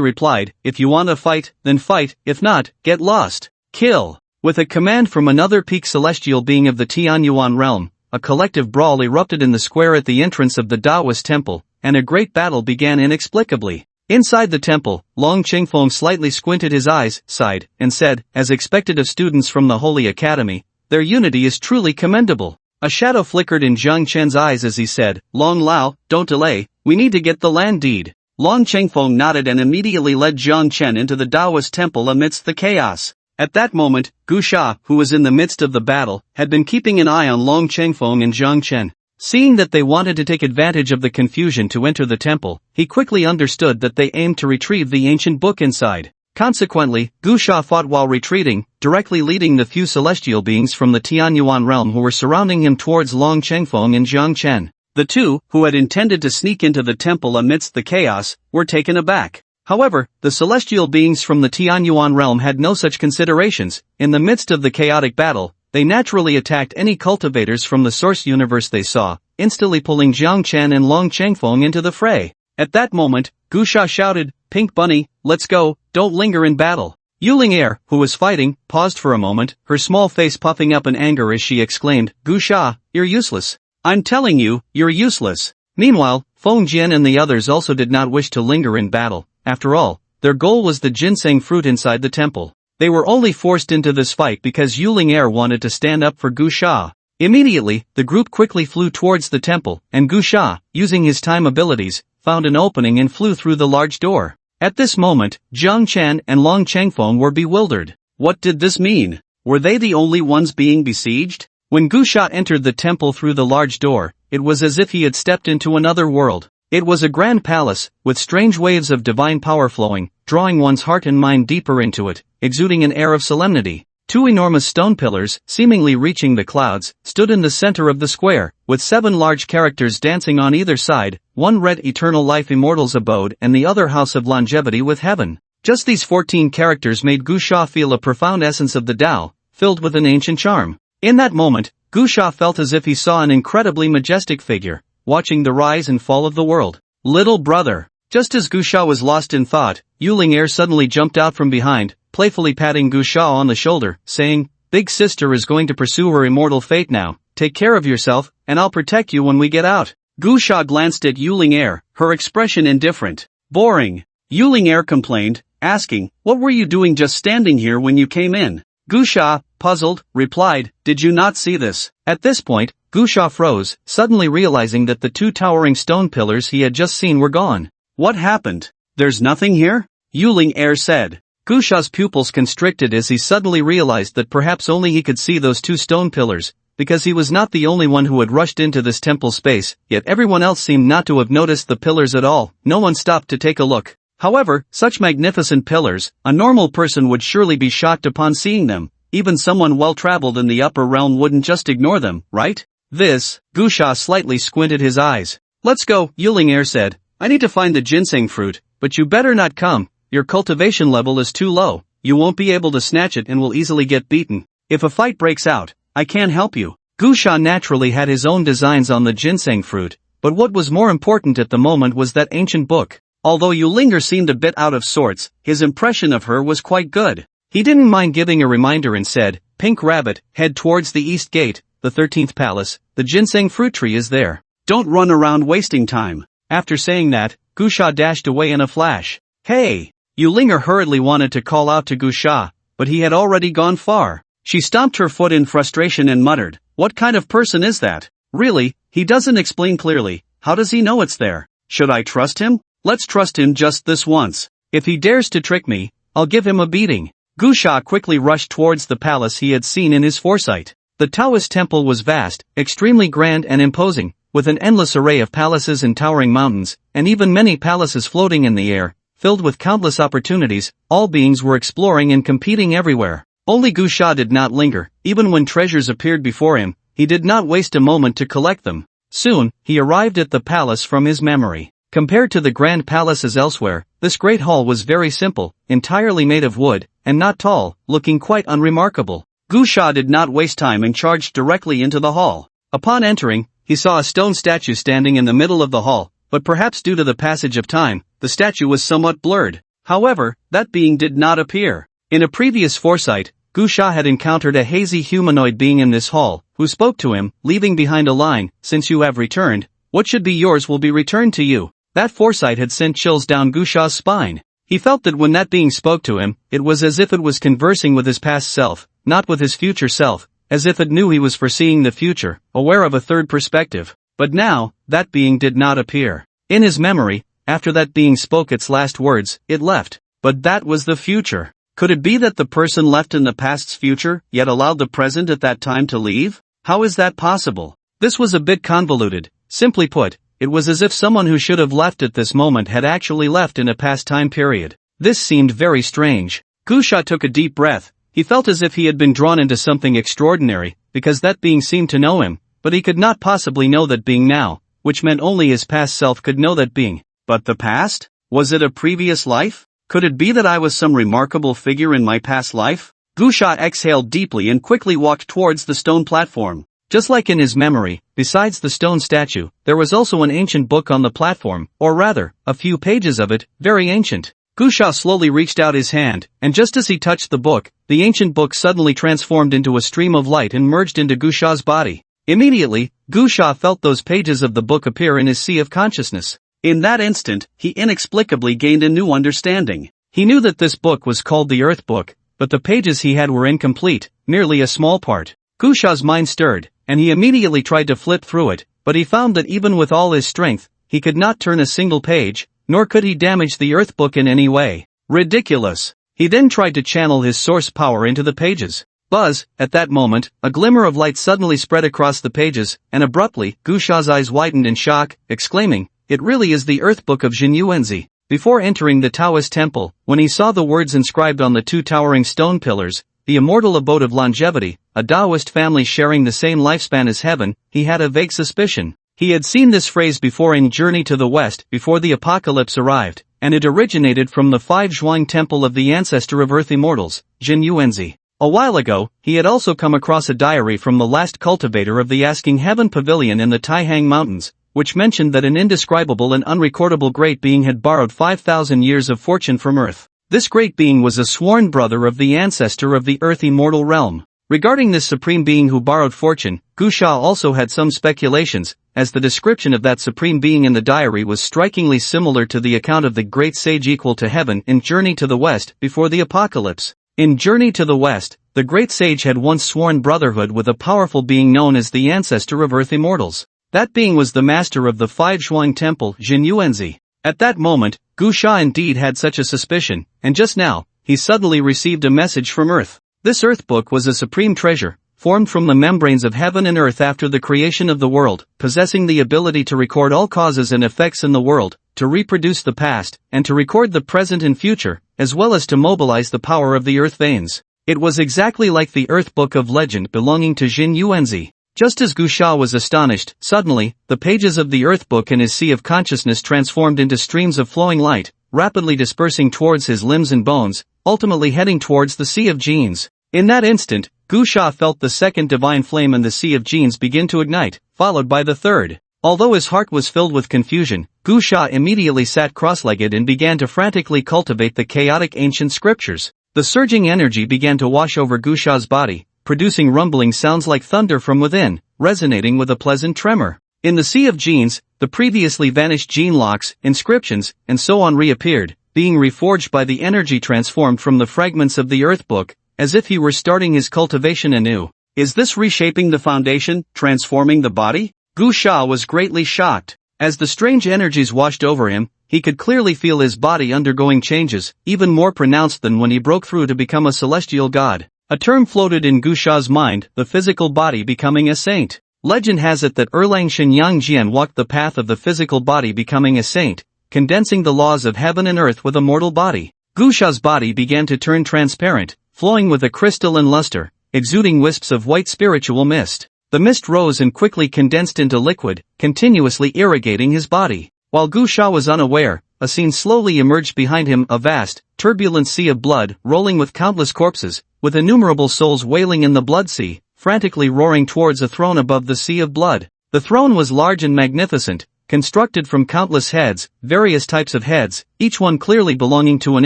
[SPEAKER 1] replied, "If you want to fight, then fight, if not, get lost. Kill." With a command from another peak celestial being of the Tianyuan realm, a collective brawl erupted in the square at the entrance of the Taoist temple, and a great battle began inexplicably. Inside the temple, Long Qingfeng slightly squinted his eyes, sighed, and said, as expected of students from the Holy Academy, Their unity is truly commendable. A shadow flickered in Jiang Chen's eyes as he said, Long Lao, don't delay, we need to get the land deed. Long Chengfeng nodded and immediately led Jiang Chen into the Taoist temple amidst the chaos. At that moment, Gu Sha, who was in the midst of the battle, had been keeping an eye on Long Chengfeng and Jiang Chen. Seeing that they wanted to take advantage of the confusion to enter the temple, he quickly understood that they aimed to retrieve the ancient book inside. Consequently, Gu Sha fought while retreating, directly leading the few celestial beings from the Tianyuan realm who were surrounding him towards Long Chengfeng and Jiang Chen. The two, who had intended to sneak into the temple amidst the chaos, were taken aback. However, the celestial beings from the Tianyuan realm had no such considerations. In the midst of the chaotic battle, they naturally attacked any cultivators from the source universe they saw, instantly pulling Jiang Chen and Long Chengfeng into the fray. At that moment, Gu Sha shouted, Pink Bunny, let's go, don't linger in battle. Yuling Er, who was fighting, paused for a moment, her small face puffing up in anger as she exclaimed, Gu Sha, you're useless. I'm telling you, you're useless. Meanwhile, Feng Jian and the others also did not wish to linger in battle. After all, their goal was the ginseng fruit inside the temple. They were only forced into this fight because Yuling Er wanted to stand up for Gu Sha. Immediately, the group quickly flew towards the temple, and Gu Sha, using his time abilities, found an opening and flew through the large door. At this moment, Jiang Chen and Long Chengfeng were bewildered. What did this mean? Were they the only ones being besieged? When Gu Sha entered the temple through the large door, it was as if he had stepped into another world. It was a grand palace, with strange waves of divine power flowing, drawing one's heart and mind deeper into it, exuding an air of solemnity. Two enormous stone pillars, seemingly reaching the clouds, stood in the center of the square, with 7 large characters dancing on either side, one read Eternal Life Immortal's Abode and the other House of Longevity with Heaven. Just these 14 characters made Gu Sha feel a profound essence of the Tao, filled with an ancient charm. In that moment, Gu Sha felt as if he saw an incredibly majestic figure, watching the rise and fall of the world. Little brother. Just as Gu Sha was lost in thought, Yuling Er suddenly jumped out from behind, playfully patting Gu Sha on the shoulder, saying, Big sister is going to pursue her immortal fate now, take care of yourself, and I'll protect you when we get out. Gu Sha glanced at Yuling Er, her expression indifferent. Boring. Yuling Er complained, asking, what were you doing just standing here when you came in? Gu Sha, puzzled, replied, did you not see this? At this point, Gu Sha froze, suddenly realizing that the 2 towering stone pillars he had just seen were gone. What happened? There's nothing here? Yuling Er said. Gu Sha's pupils constricted as he suddenly realized that perhaps only he could see those 2 stone pillars, because he was not the only one who had rushed into this temple space, yet everyone else seemed not to have noticed the pillars at all. No one stopped to take a look. However, such magnificent pillars, a normal person would surely be shocked upon seeing them. Even someone well-traveled in the upper realm wouldn't just ignore them, right? Gu Sha slightly squinted his eyes. Let's go, Yuling Er said. I need to find the ginseng fruit, but you better not come. Your cultivation level is too low, you won't be able to snatch it and will easily get beaten. If a fight breaks out, I can't help you. Gu Sha naturally had his own designs on the ginseng fruit, but what was more important at the moment was that ancient book. Although Yulinger seemed a bit out of sorts, his impression of her was quite good. He didn't mind giving a reminder and said, Pink Rabbit, head towards the east gate, the 13th palace, the ginseng fruit tree is there. Don't run around wasting time. After saying that, Gu Sha dashed away in a flash. Hey! Yulinger hurriedly wanted to call out to Gu Sha, but he had already gone far. She stomped her foot in frustration and muttered, what kind of person is that? Really, he doesn't explain clearly, how does he know it's there? Should I trust him? Let's trust him just this once. If he dares to trick me, I'll give him a beating. Gu Sha quickly rushed towards the palace he had seen in his foresight. The Taoist temple was vast, extremely grand and imposing, with an endless array of palaces and towering mountains, and even many palaces floating in the air. Filled with countless opportunities, all beings were exploring and competing everywhere. Only Gu Sha did not linger. Even when treasures appeared before him, he did not waste a moment to collect them. Soon, he arrived at the palace from his memory. Compared to the grand palaces elsewhere, this great hall was very simple, entirely made of wood, and not tall, looking quite unremarkable. Gu Sha did not waste time and charged directly into the hall. Upon entering, he saw a stone statue standing in the middle of the hall, but perhaps due to the passage of time, the statue was somewhat blurred. However, that being did not appear. In a previous foresight, Gu Sha had encountered a hazy humanoid being in this hall, who spoke to him, leaving behind a line, since you have returned, what should be yours will be returned to you. That foresight had sent chills down Gu Sha's spine. He felt that when that being spoke to him, it was as if it was conversing with his past self, not with his future self, as if it knew he was foreseeing the future, aware of a third perspective. But now, that being did not appear. In his memory, after that being spoke its last words, it left. But that was the future. Could it be that the person left in the past's future, yet allowed the present at that time to leave? How is that possible? This was a bit convoluted. Simply put, it was as if someone who should have left at this moment had actually left in a past time period. This seemed very strange. Gusha took a deep breath. He felt as if he had been drawn into something extraordinary, because that being seemed to know him, but he could not possibly know that being now, which meant only his past self could know that being. But the past? Was it a previous life? Could it be that I was some remarkable figure in my past life? Gusha exhaled deeply and quickly walked towards the stone platform. Just like in his memory, besides the stone statue, there was also an ancient book on the platform, or rather, a few pages of it, very ancient. Gusha slowly reached out his hand, and just as he touched the book, the ancient book suddenly transformed into a stream of light and merged into Gusha's body. Immediately, Gusha felt those pages of the book appear in his sea of consciousness. In that instant, he inexplicably gained a new understanding. He knew that this book was called the Earth Book, but the pages he had were incomplete, merely a small part. Gusha's mind stirred, and he immediately tried to flip through it, but he found that even with all his strength, he could not turn a single page, nor could he damage the Earth Book in any way. Ridiculous. He then tried to channel his source power into the pages. Buzz, at that moment, a glimmer of light suddenly spread across the pages, and abruptly, Gusha's eyes widened in shock, exclaiming, "It really is the Earth Book of Jinyuenzi." Before entering the Taoist temple, when he saw the words inscribed on the two towering stone pillars, "The immortal abode of longevity, a Taoist family sharing the same lifespan as heaven," he had a vague suspicion. He had seen this phrase before in Journey to the West before the apocalypse arrived, and it originated from the Five Zhuang Temple of the ancestor of Earth Immortals, Jinyuenzi. A while ago, he had also come across a diary from the last cultivator of the Asking Heaven Pavilion in the Taihang Mountains, which mentioned that an indescribable and unrecordable great being had borrowed 5,000 years of fortune from Earth. This great being was a sworn brother of the ancestor of the Earth Immortal realm. Regarding this supreme being who borrowed fortune, Gusha also had some speculations, as the description of that supreme being in the diary was strikingly similar to the account of the great sage equal to heaven in Journey to the West before the apocalypse. In Journey to the West, the great sage had once sworn brotherhood with a powerful being known as the ancestor of Earth Immortals. That being was the master of the Five Zhuang Temple, Jinyuenzi. At that moment, Gusha indeed had such a suspicion, and just now, he suddenly received a message from Earth. This Earth Book was a supreme treasure, formed from the membranes of heaven and earth after the creation of the world, possessing the ability to record all causes and effects in the world, to reproduce the past, and to record the present and future, as well as to mobilize the power of the earth veins. It was exactly like the Earth Book of Legend belonging to Jinyuenzi. Just as Gusha was astonished, suddenly, the pages of the Earth Book in his sea of consciousness transformed into streams of flowing light, rapidly dispersing towards his limbs and bones, ultimately heading towards the Sea of Genes. In that instant, Gusha felt the second divine flame in the Sea of Genes begin to ignite, followed by the third. Although his heart was filled with confusion, Gusha immediately sat cross-legged and began to frantically cultivate the chaotic ancient scriptures. The surging energy began to wash over Gusha's body, producing rumbling sounds like thunder from within, resonating with a pleasant tremor. In the Sea of Genes, the previously vanished gene locks, inscriptions, and so on reappeared, being reforged by the energy transformed from the fragments of the Earth Book, as if he were starting his cultivation anew. Is this reshaping the foundation, transforming the body? Gusha was greatly shocked. As the strange energies washed over him, he could clearly feel his body undergoing changes, even more pronounced than when he broke through to become a celestial god. A term floated in Gusha's mind, the physical body becoming a saint. Legend has it that Erlang Shenyang Jian walked the path of the physical body becoming a saint, condensing the laws of heaven and earth with a mortal body. Gusha's body began to turn transparent, flowing with a crystalline luster, exuding wisps of white spiritual mist. The mist rose and quickly condensed into liquid, continuously irrigating his body. While Gusha was unaware, a scene slowly emerged behind him, a vast, turbulent sea of blood rolling with countless corpses, with innumerable souls wailing in the blood sea, frantically roaring towards a throne above the sea of blood. The throne was large and magnificent, constructed from countless heads, various types of heads, each one clearly belonging to an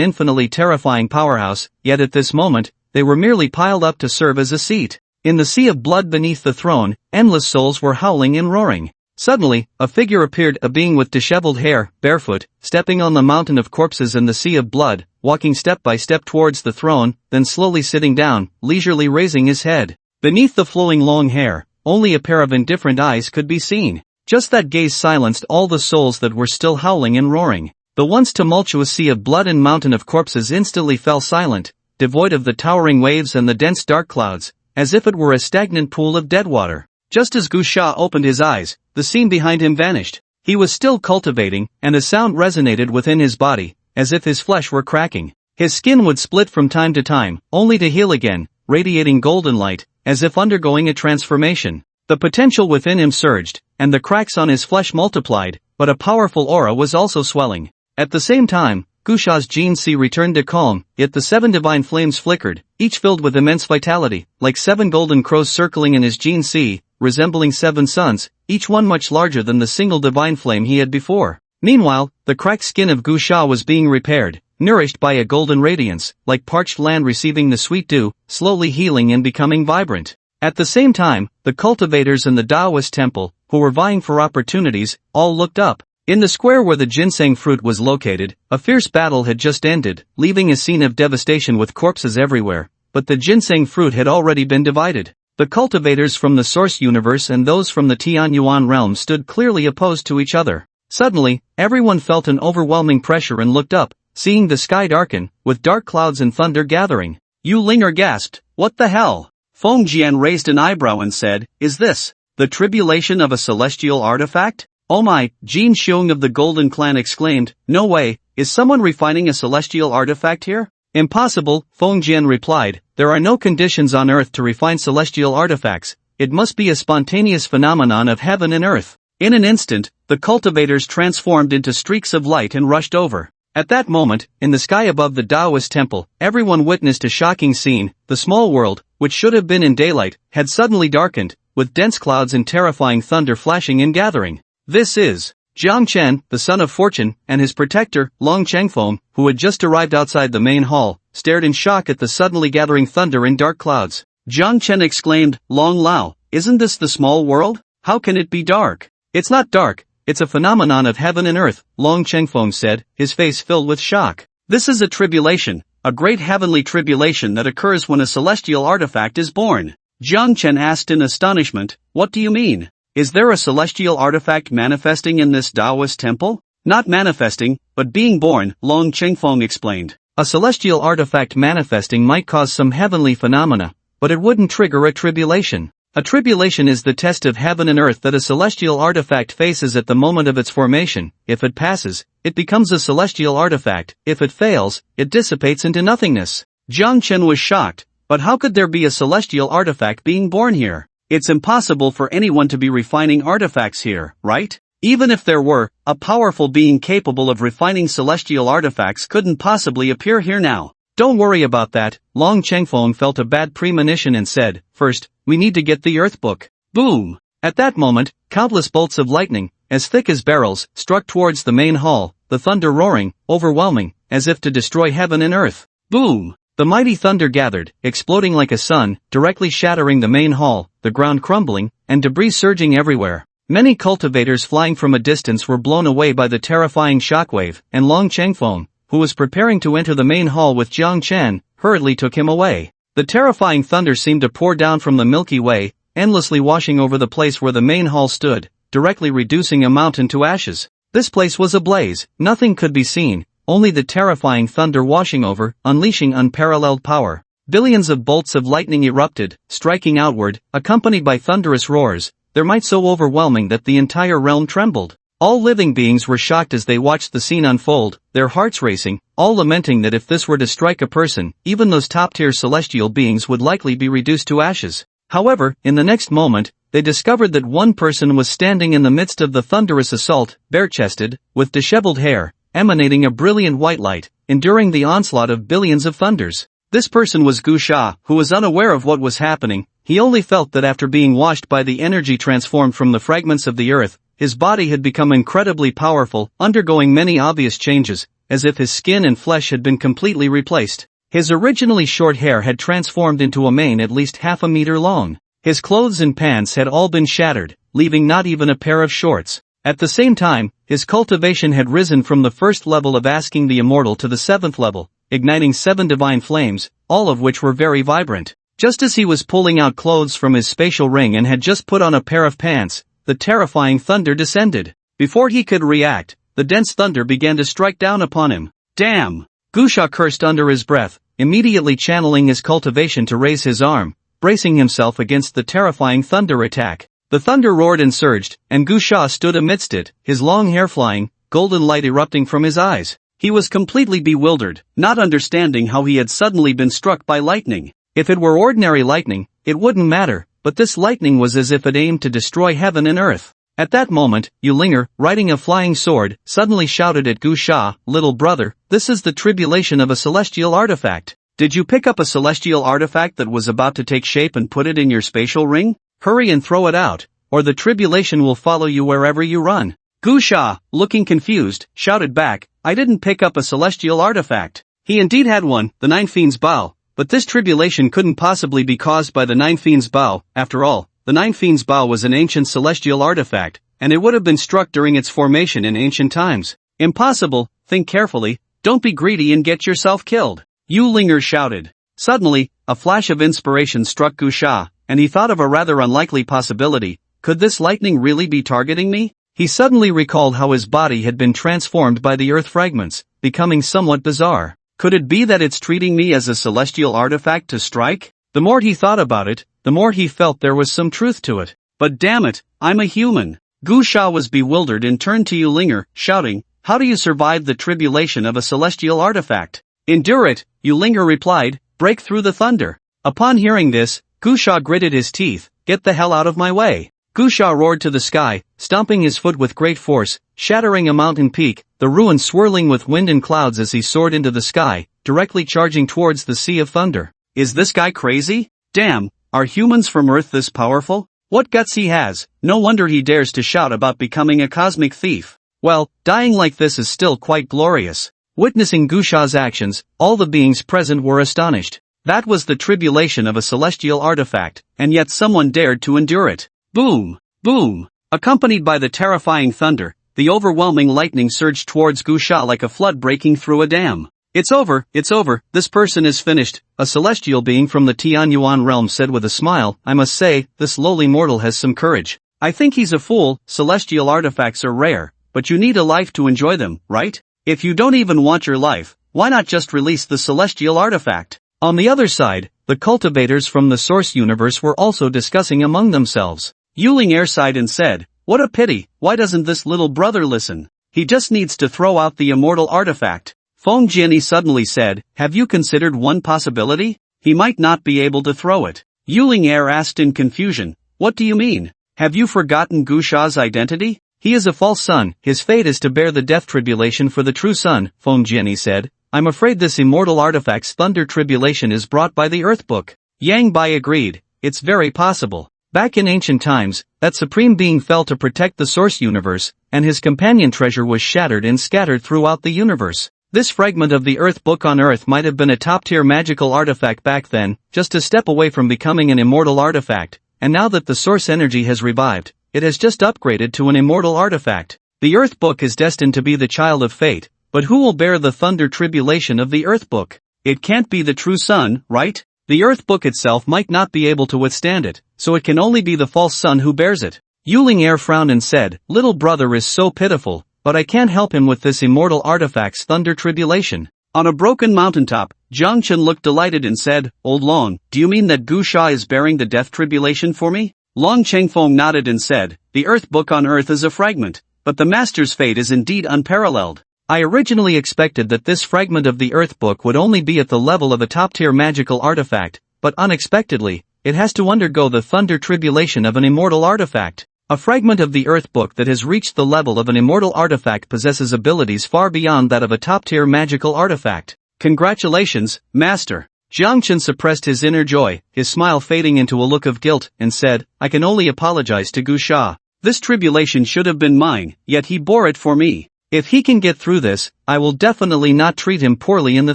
[SPEAKER 1] infinitely terrifying powerhouse, yet at this moment, they were merely piled up to serve as a seat. In the sea of blood beneath the throne, endless souls were howling and roaring. Suddenly, a figure appeared, a being with disheveled hair, barefoot, stepping on the mountain of corpses in the sea of blood, walking step by step towards the throne, then slowly sitting down, leisurely raising his head. Beneath the flowing long hair, only a pair of indifferent eyes could be seen. Just that gaze silenced all the souls that were still howling and roaring. The once tumultuous sea of blood and mountain of corpses instantly fell silent, devoid of the towering waves and the dense dark clouds, as if it were a stagnant pool of dead water. Just as Gu Sha opened his eyes, the scene behind him vanished. He was still cultivating, and a sound resonated within his body, as if his flesh were cracking. His skin would split from time to time, only to heal again, radiating golden light, as if undergoing a transformation. The potential within him surged, and the cracks on his flesh multiplied, but a powerful aura was also swelling. At the same time, Gu Sha's Jin Si returned to calm, yet the 7 divine flames flickered, each filled with immense vitality, like 7 golden crows circling in his Jin Si, resembling 7 suns, each one much larger than the single divine flame he had before. Meanwhile, the cracked skin of Gu Sha was being repaired, nourished by a golden radiance, like parched land receiving the sweet dew, slowly healing and becoming vibrant. At the same time, the cultivators in the Taoist temple, who were vying for opportunities, all looked up. In the square where the ginseng fruit was located, a fierce battle had just ended, leaving a scene of devastation with corpses everywhere, but the ginseng fruit had already been divided. The cultivators from the source universe and those from the Tianyuan realm stood clearly opposed to each other. Suddenly, everyone felt an overwhelming pressure and looked up, seeing the sky darken, with dark clouds and thunder gathering. Yu Linger gasped, "What the hell?" Feng Jian raised an eyebrow and said, "Is this the tribulation of a celestial artifact?" "Oh my," Jin Xiong of the Golden Clan exclaimed, "No way, is someone refining a celestial artifact here?" "Impossible," Feng Jian replied, "there are no conditions on earth to refine celestial artifacts, it must be a spontaneous phenomenon of heaven and earth." In an instant, the cultivators transformed into streaks of light and rushed over. At that moment, in the sky above the Taoist temple, everyone witnessed a shocking scene. The small world, which should have been in daylight, had suddenly darkened, with dense clouds and terrifying thunder flashing and gathering. This is Jiang Chen, the son of Fortune, and his protector, Long Chengfeng, who had just arrived outside the main hall, stared in shock at the suddenly gathering thunder and dark clouds. Jiang Chen exclaimed, "Long Lao, isn't this the small world? How can it be dark?" "It's not dark, it's a phenomenon of heaven and earth," Long Chengfeng said, his face filled with shock. "This is a tribulation, a great heavenly tribulation that occurs when a celestial artifact is born." Jiang Chen asked in astonishment, "What do you mean? Is there a celestial artifact manifesting in this Taoist temple?" "Not manifesting, but being born," Long Chengfeng explained. "A celestial artifact manifesting might cause some heavenly phenomena, but it wouldn't trigger a tribulation. A tribulation is the test of heaven and earth that a celestial artifact faces at the moment of its formation. If it passes, it becomes a celestial artifact. If it fails, it dissipates into nothingness." Jiang Chen was shocked, but how could there be a celestial artifact being born here? It's impossible for anyone to be refining artifacts here, right? Even if there were, a powerful being capable of refining celestial artifacts couldn't possibly appear here now. "Don't worry about that," Long Chengfeng felt a bad premonition and said, "First, we need to get the earth book." Boom! At that moment, countless bolts of lightning, as thick as barrels, struck towards the main hall, the thunder roaring, overwhelming, as if to destroy heaven and earth. Boom! The mighty thunder gathered, exploding like a sun, directly shattering the main hall, the ground crumbling, and debris surging everywhere. Many cultivators flying from a distance were blown away by the terrifying shockwave, and Long Chengfeng, who was preparing to enter the main hall with Jiang Chen, hurriedly took him away. The terrifying thunder seemed to pour down from the Milky Way, endlessly washing over the place where the main hall stood, directly reducing a mountain to ashes. This place was ablaze, nothing could be seen, only the terrifying thunder washing over, unleashing unparalleled power. Billions of bolts of lightning erupted, striking outward, accompanied by thunderous roars, their might so overwhelming that the entire realm trembled. All living beings were shocked as they watched the scene unfold, their hearts racing, all lamenting that if this were to strike a person, even those top-tier celestial beings would likely be reduced to ashes. However, in the next moment, they discovered that one person was standing in the midst of the thunderous assault, bare-chested, with disheveled hair, emanating a brilliant white light, enduring the onslaught of billions of thunders. This person was Gu Sha, who was unaware of what was happening. He only felt that after being washed by the energy transformed from the fragments of the earth, his body had become incredibly powerful, undergoing many obvious changes, as if his skin and flesh had been completely replaced. His originally short hair had transformed into a mane at least half a meter long. His clothes and pants had all been shattered, leaving not even a pair of shorts. At the same time, his cultivation had risen from the first level of asking the immortal to the 7th level, igniting 7 divine flames, all of which were very vibrant. Just as he was pulling out clothes from his spatial ring and had just put on a pair of pants, the terrifying thunder descended. Before he could react, the dense thunder began to strike down upon him. Damn! Gusha cursed under his breath, immediately channeling his cultivation to raise his arm, bracing himself against the terrifying thunder attack. The thunder roared and surged, and Gusha stood amidst it, his long hair flying, golden light erupting from his eyes. He was completely bewildered, not understanding how he had suddenly been struck by lightning. If it were ordinary lightning, it wouldn't matter, but this lightning was as if it aimed to destroy heaven and earth. At that moment, Yulinger, riding a flying sword, suddenly shouted at Gusha, "Little brother, this is the tribulation of a celestial artifact. Did you pick up a celestial artifact that was about to take shape and put it in your spatial ring? Hurry and throw it out, or the tribulation will follow you wherever you run." Gusha, looking confused, shouted back, "I didn't pick up a celestial artifact." He indeed had one, the Nine Fiends' Bow, but this tribulation couldn't possibly be caused by the Nine Fiends' Bow. After all, the Nine Fiends' Bow was an ancient celestial artifact, and it would have been struck during its formation in ancient times. Impossible, think carefully, don't be greedy and get yourself killed. Yulinger shouted. Suddenly, a flash of inspiration struck Gusha, and he thought of a rather unlikely possibility. Could this lightning really be targeting me? He suddenly recalled how his body had been transformed by the earth fragments, becoming somewhat bizarre. Could it be that it's treating me as a celestial artifact to strike? The more he thought about it, the more he felt there was some truth to it. But damn it, I'm a human. Gusha was bewildered and turned to Yulinger, shouting, "How do you survive the tribulation of a celestial artifact?" "Endure it," Yulinger replied, "break through the thunder." Upon hearing this, Gusha gritted his teeth, "Get the hell out of my way." Gusha roared to the sky, stomping his foot with great force, shattering a mountain peak, the ruins swirling with wind and clouds as he soared into the sky, directly charging towards the sea of thunder. Is this guy crazy? Damn, are humans from Earth this powerful? What guts he has, no wonder he dares to shout about becoming a cosmic thief. Well, dying like this is still quite glorious. Witnessing Gusha's actions, all the beings present were astonished. That was the tribulation of a celestial artifact, and yet someone dared to endure it. Boom! Boom! Accompanied by the terrifying thunder, the overwhelming lightning surged towards Gusha like a flood breaking through a dam. It's over, this person is finished," a celestial being from the Tianyuan realm said with a smile. "I must say, this lowly mortal has some courage. I think he's a fool. Celestial artifacts are rare, but you need a life to enjoy them, right? If you don't even want your life, why not just release the celestial artifact?" On the other side, the cultivators from the source universe were also discussing among themselves. Yulinger sighed and said, "What a pity, why doesn't this little brother listen? He just needs to throw out the immortal artifact." Feng Jianyi suddenly said, "Have you considered one possibility? He might not be able to throw it." Yulinger asked in confusion, "What do you mean? Have you forgotten Gusha's identity? He is a false son, his fate is to bear the death tribulation for the true son," Feng Jianyi said. "I'm afraid this immortal artifact's thunder tribulation is brought by the Earth Book." Yang Bai agreed, "It's very possible. Back in ancient times, that supreme being fell to protect the source universe, and his companion treasure was shattered and scattered throughout the universe. This fragment of the Earth Book on Earth might have been a top-tier magical artifact back then, just a step away from becoming an immortal artifact, and now that the source energy has revived, it has just upgraded to an immortal artifact. The Earth Book is destined to be the child of fate, but who will bear the thunder tribulation of the Earth Book? It can't be the true son, right? The Earth Book itself might not be able to withstand it, so it can only be the false son who bears it." Yulinger frowned and said, "Little brother is so pitiful, but I can't help him with this immortal artifact's thunder tribulation." On a broken mountaintop, Jiang Chen looked delighted and said, "Old Long, do you mean that Gusha is bearing the death tribulation for me?" Long Chengfeng nodded and said, "The Earth Book on Earth is a fragment, but the Master's fate is indeed unparalleled. I originally expected that this fragment of the Earth Book would only be at the level of a top-tier magical artifact, but unexpectedly, it has to undergo the thunder tribulation of an immortal artifact. A fragment of the Earth Book that has reached the level of an immortal artifact possesses abilities far beyond that of a top-tier magical artifact. Congratulations, Master." Jiang Chen suppressed his inner joy, his smile fading into a look of guilt, and said, "I can only apologize to Gusha. This tribulation should have been mine, yet he bore it for me. If he can get through this, I will definitely not treat him poorly in the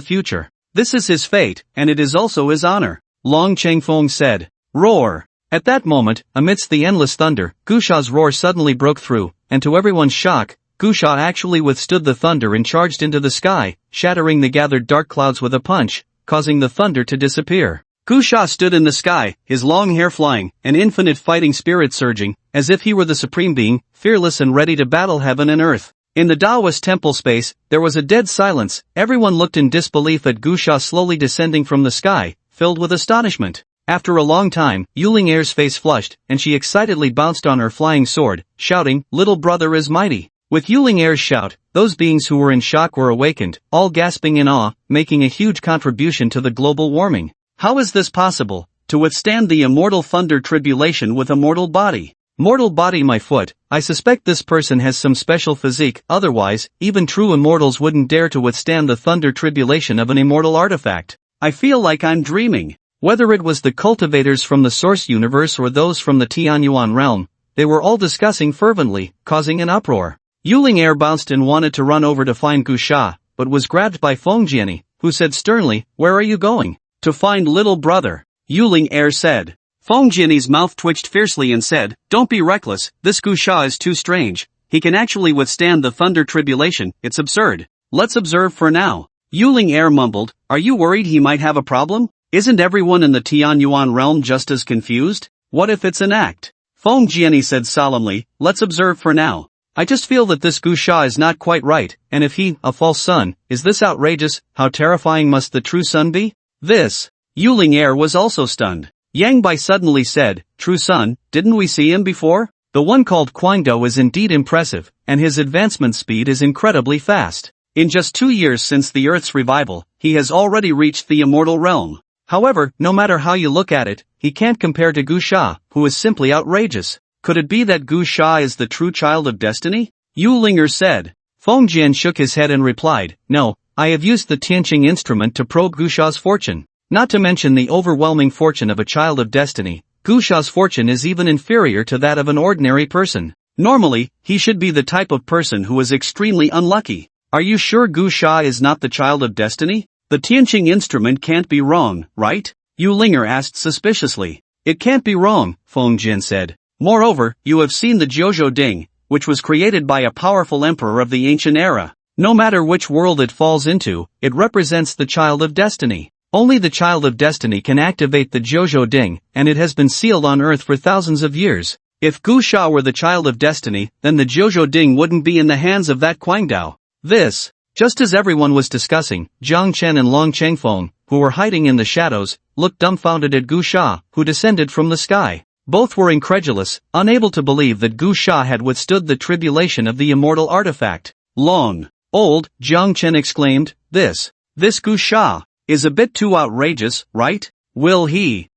[SPEAKER 1] future. This is his fate, and it is also his honor," Long Chengfeng said. Roar! At that moment, amidst the endless thunder, Gusha's roar suddenly broke through, and to everyone's shock, Gusha actually withstood the thunder and charged into the sky, shattering the gathered dark clouds with a punch, causing the thunder to disappear. Gu Sha stood in the sky, his long hair flying, an infinite fighting spirit surging, as if he were the supreme being, fearless and ready to battle heaven and earth. In the Taoist temple space, there was a dead silence. Everyone looked in disbelief at Gu Sha slowly descending from the sky, filled with astonishment. After a long time, Yuling Er's face flushed, and she excitedly bounced on her flying sword, shouting, "Little brother is mighty." With Yuling Er's shout, those beings who were in shock were awakened, all gasping in awe, making a huge contribution to the global warming. How is this possible, to withstand the immortal thunder tribulation with a mortal body? Mortal body, my foot, I suspect this person has some special physique, otherwise, even true immortals wouldn't dare to withstand the thunder tribulation of an immortal artifact. I feel like I'm dreaming. Whether it was the cultivators from the source universe or those from the Tianyuan realm, they were all discussing fervently, causing an uproar. Yuling Er bounced and wanted to run over to find Gu Sha, but was grabbed by Feng Jiani, who said sternly, "Where are you going?" "To find little brother," Yuling Er said. Feng Jiani's mouth twitched fiercely and said, "Don't be reckless, this Gu Sha is too strange. He can actually withstand the thunder tribulation, it's absurd. Let's observe for now." Yuling Er mumbled, "Are you worried he might have a problem? Isn't everyone in the Tianyuan realm just as confused? What if it's an act?" Feng Jiani said solemnly, "Let's observe for now. I just feel that this Gu Sha is not quite right, and if he, a false son, is this outrageous, how terrifying must the true son be?" This. Yuling Er was also stunned. Yang Bai suddenly said, "True son, didn't we see him before? The one called Guangdou is indeed impressive, and his advancement speed is incredibly fast. In just 2 years since the Earth's revival, he has already reached the immortal realm. However, no matter how you look at it, he can't compare to Gu Sha, who is simply outrageous. Could it be that Gu Sha is the true child of destiny?" Yulinger said. Feng Jian shook his head and replied, "No, I have used the Tianqing instrument to probe Gu Sha's fortune. Not to mention the overwhelming fortune of a child of destiny, Gu Sha's fortune is even inferior to that of an ordinary person. Normally, he should be the type of person who is extremely unlucky. Are you sure Gu Sha is not the child of destiny? The Tianqing instrument can't be wrong, right?" Yulinger asked suspiciously. "It can't be wrong," Feng Jian said. "Moreover, you have seen the Zhozhou Ding, which was created by a powerful emperor of the ancient era. No matter which world it falls into, it represents the child of destiny. Only the child of destiny can activate the Zhozhou Ding, and it has been sealed on Earth for thousands of years. If Gu Sha were the child of destiny, then the Zhozhou Ding wouldn't be in the hands of that Guangdou." This. Just as everyone was discussing, Zhang Chen and Long Chengfeng, who were hiding in the shadows, looked dumbfounded at Gu Sha, who descended from the sky. Both were incredulous, unable to believe that Gu Sha had withstood the tribulation of the immortal artifact. "Long, old," Zhang Chen exclaimed, this Gu Sha is a bit too outrageous, right? Will he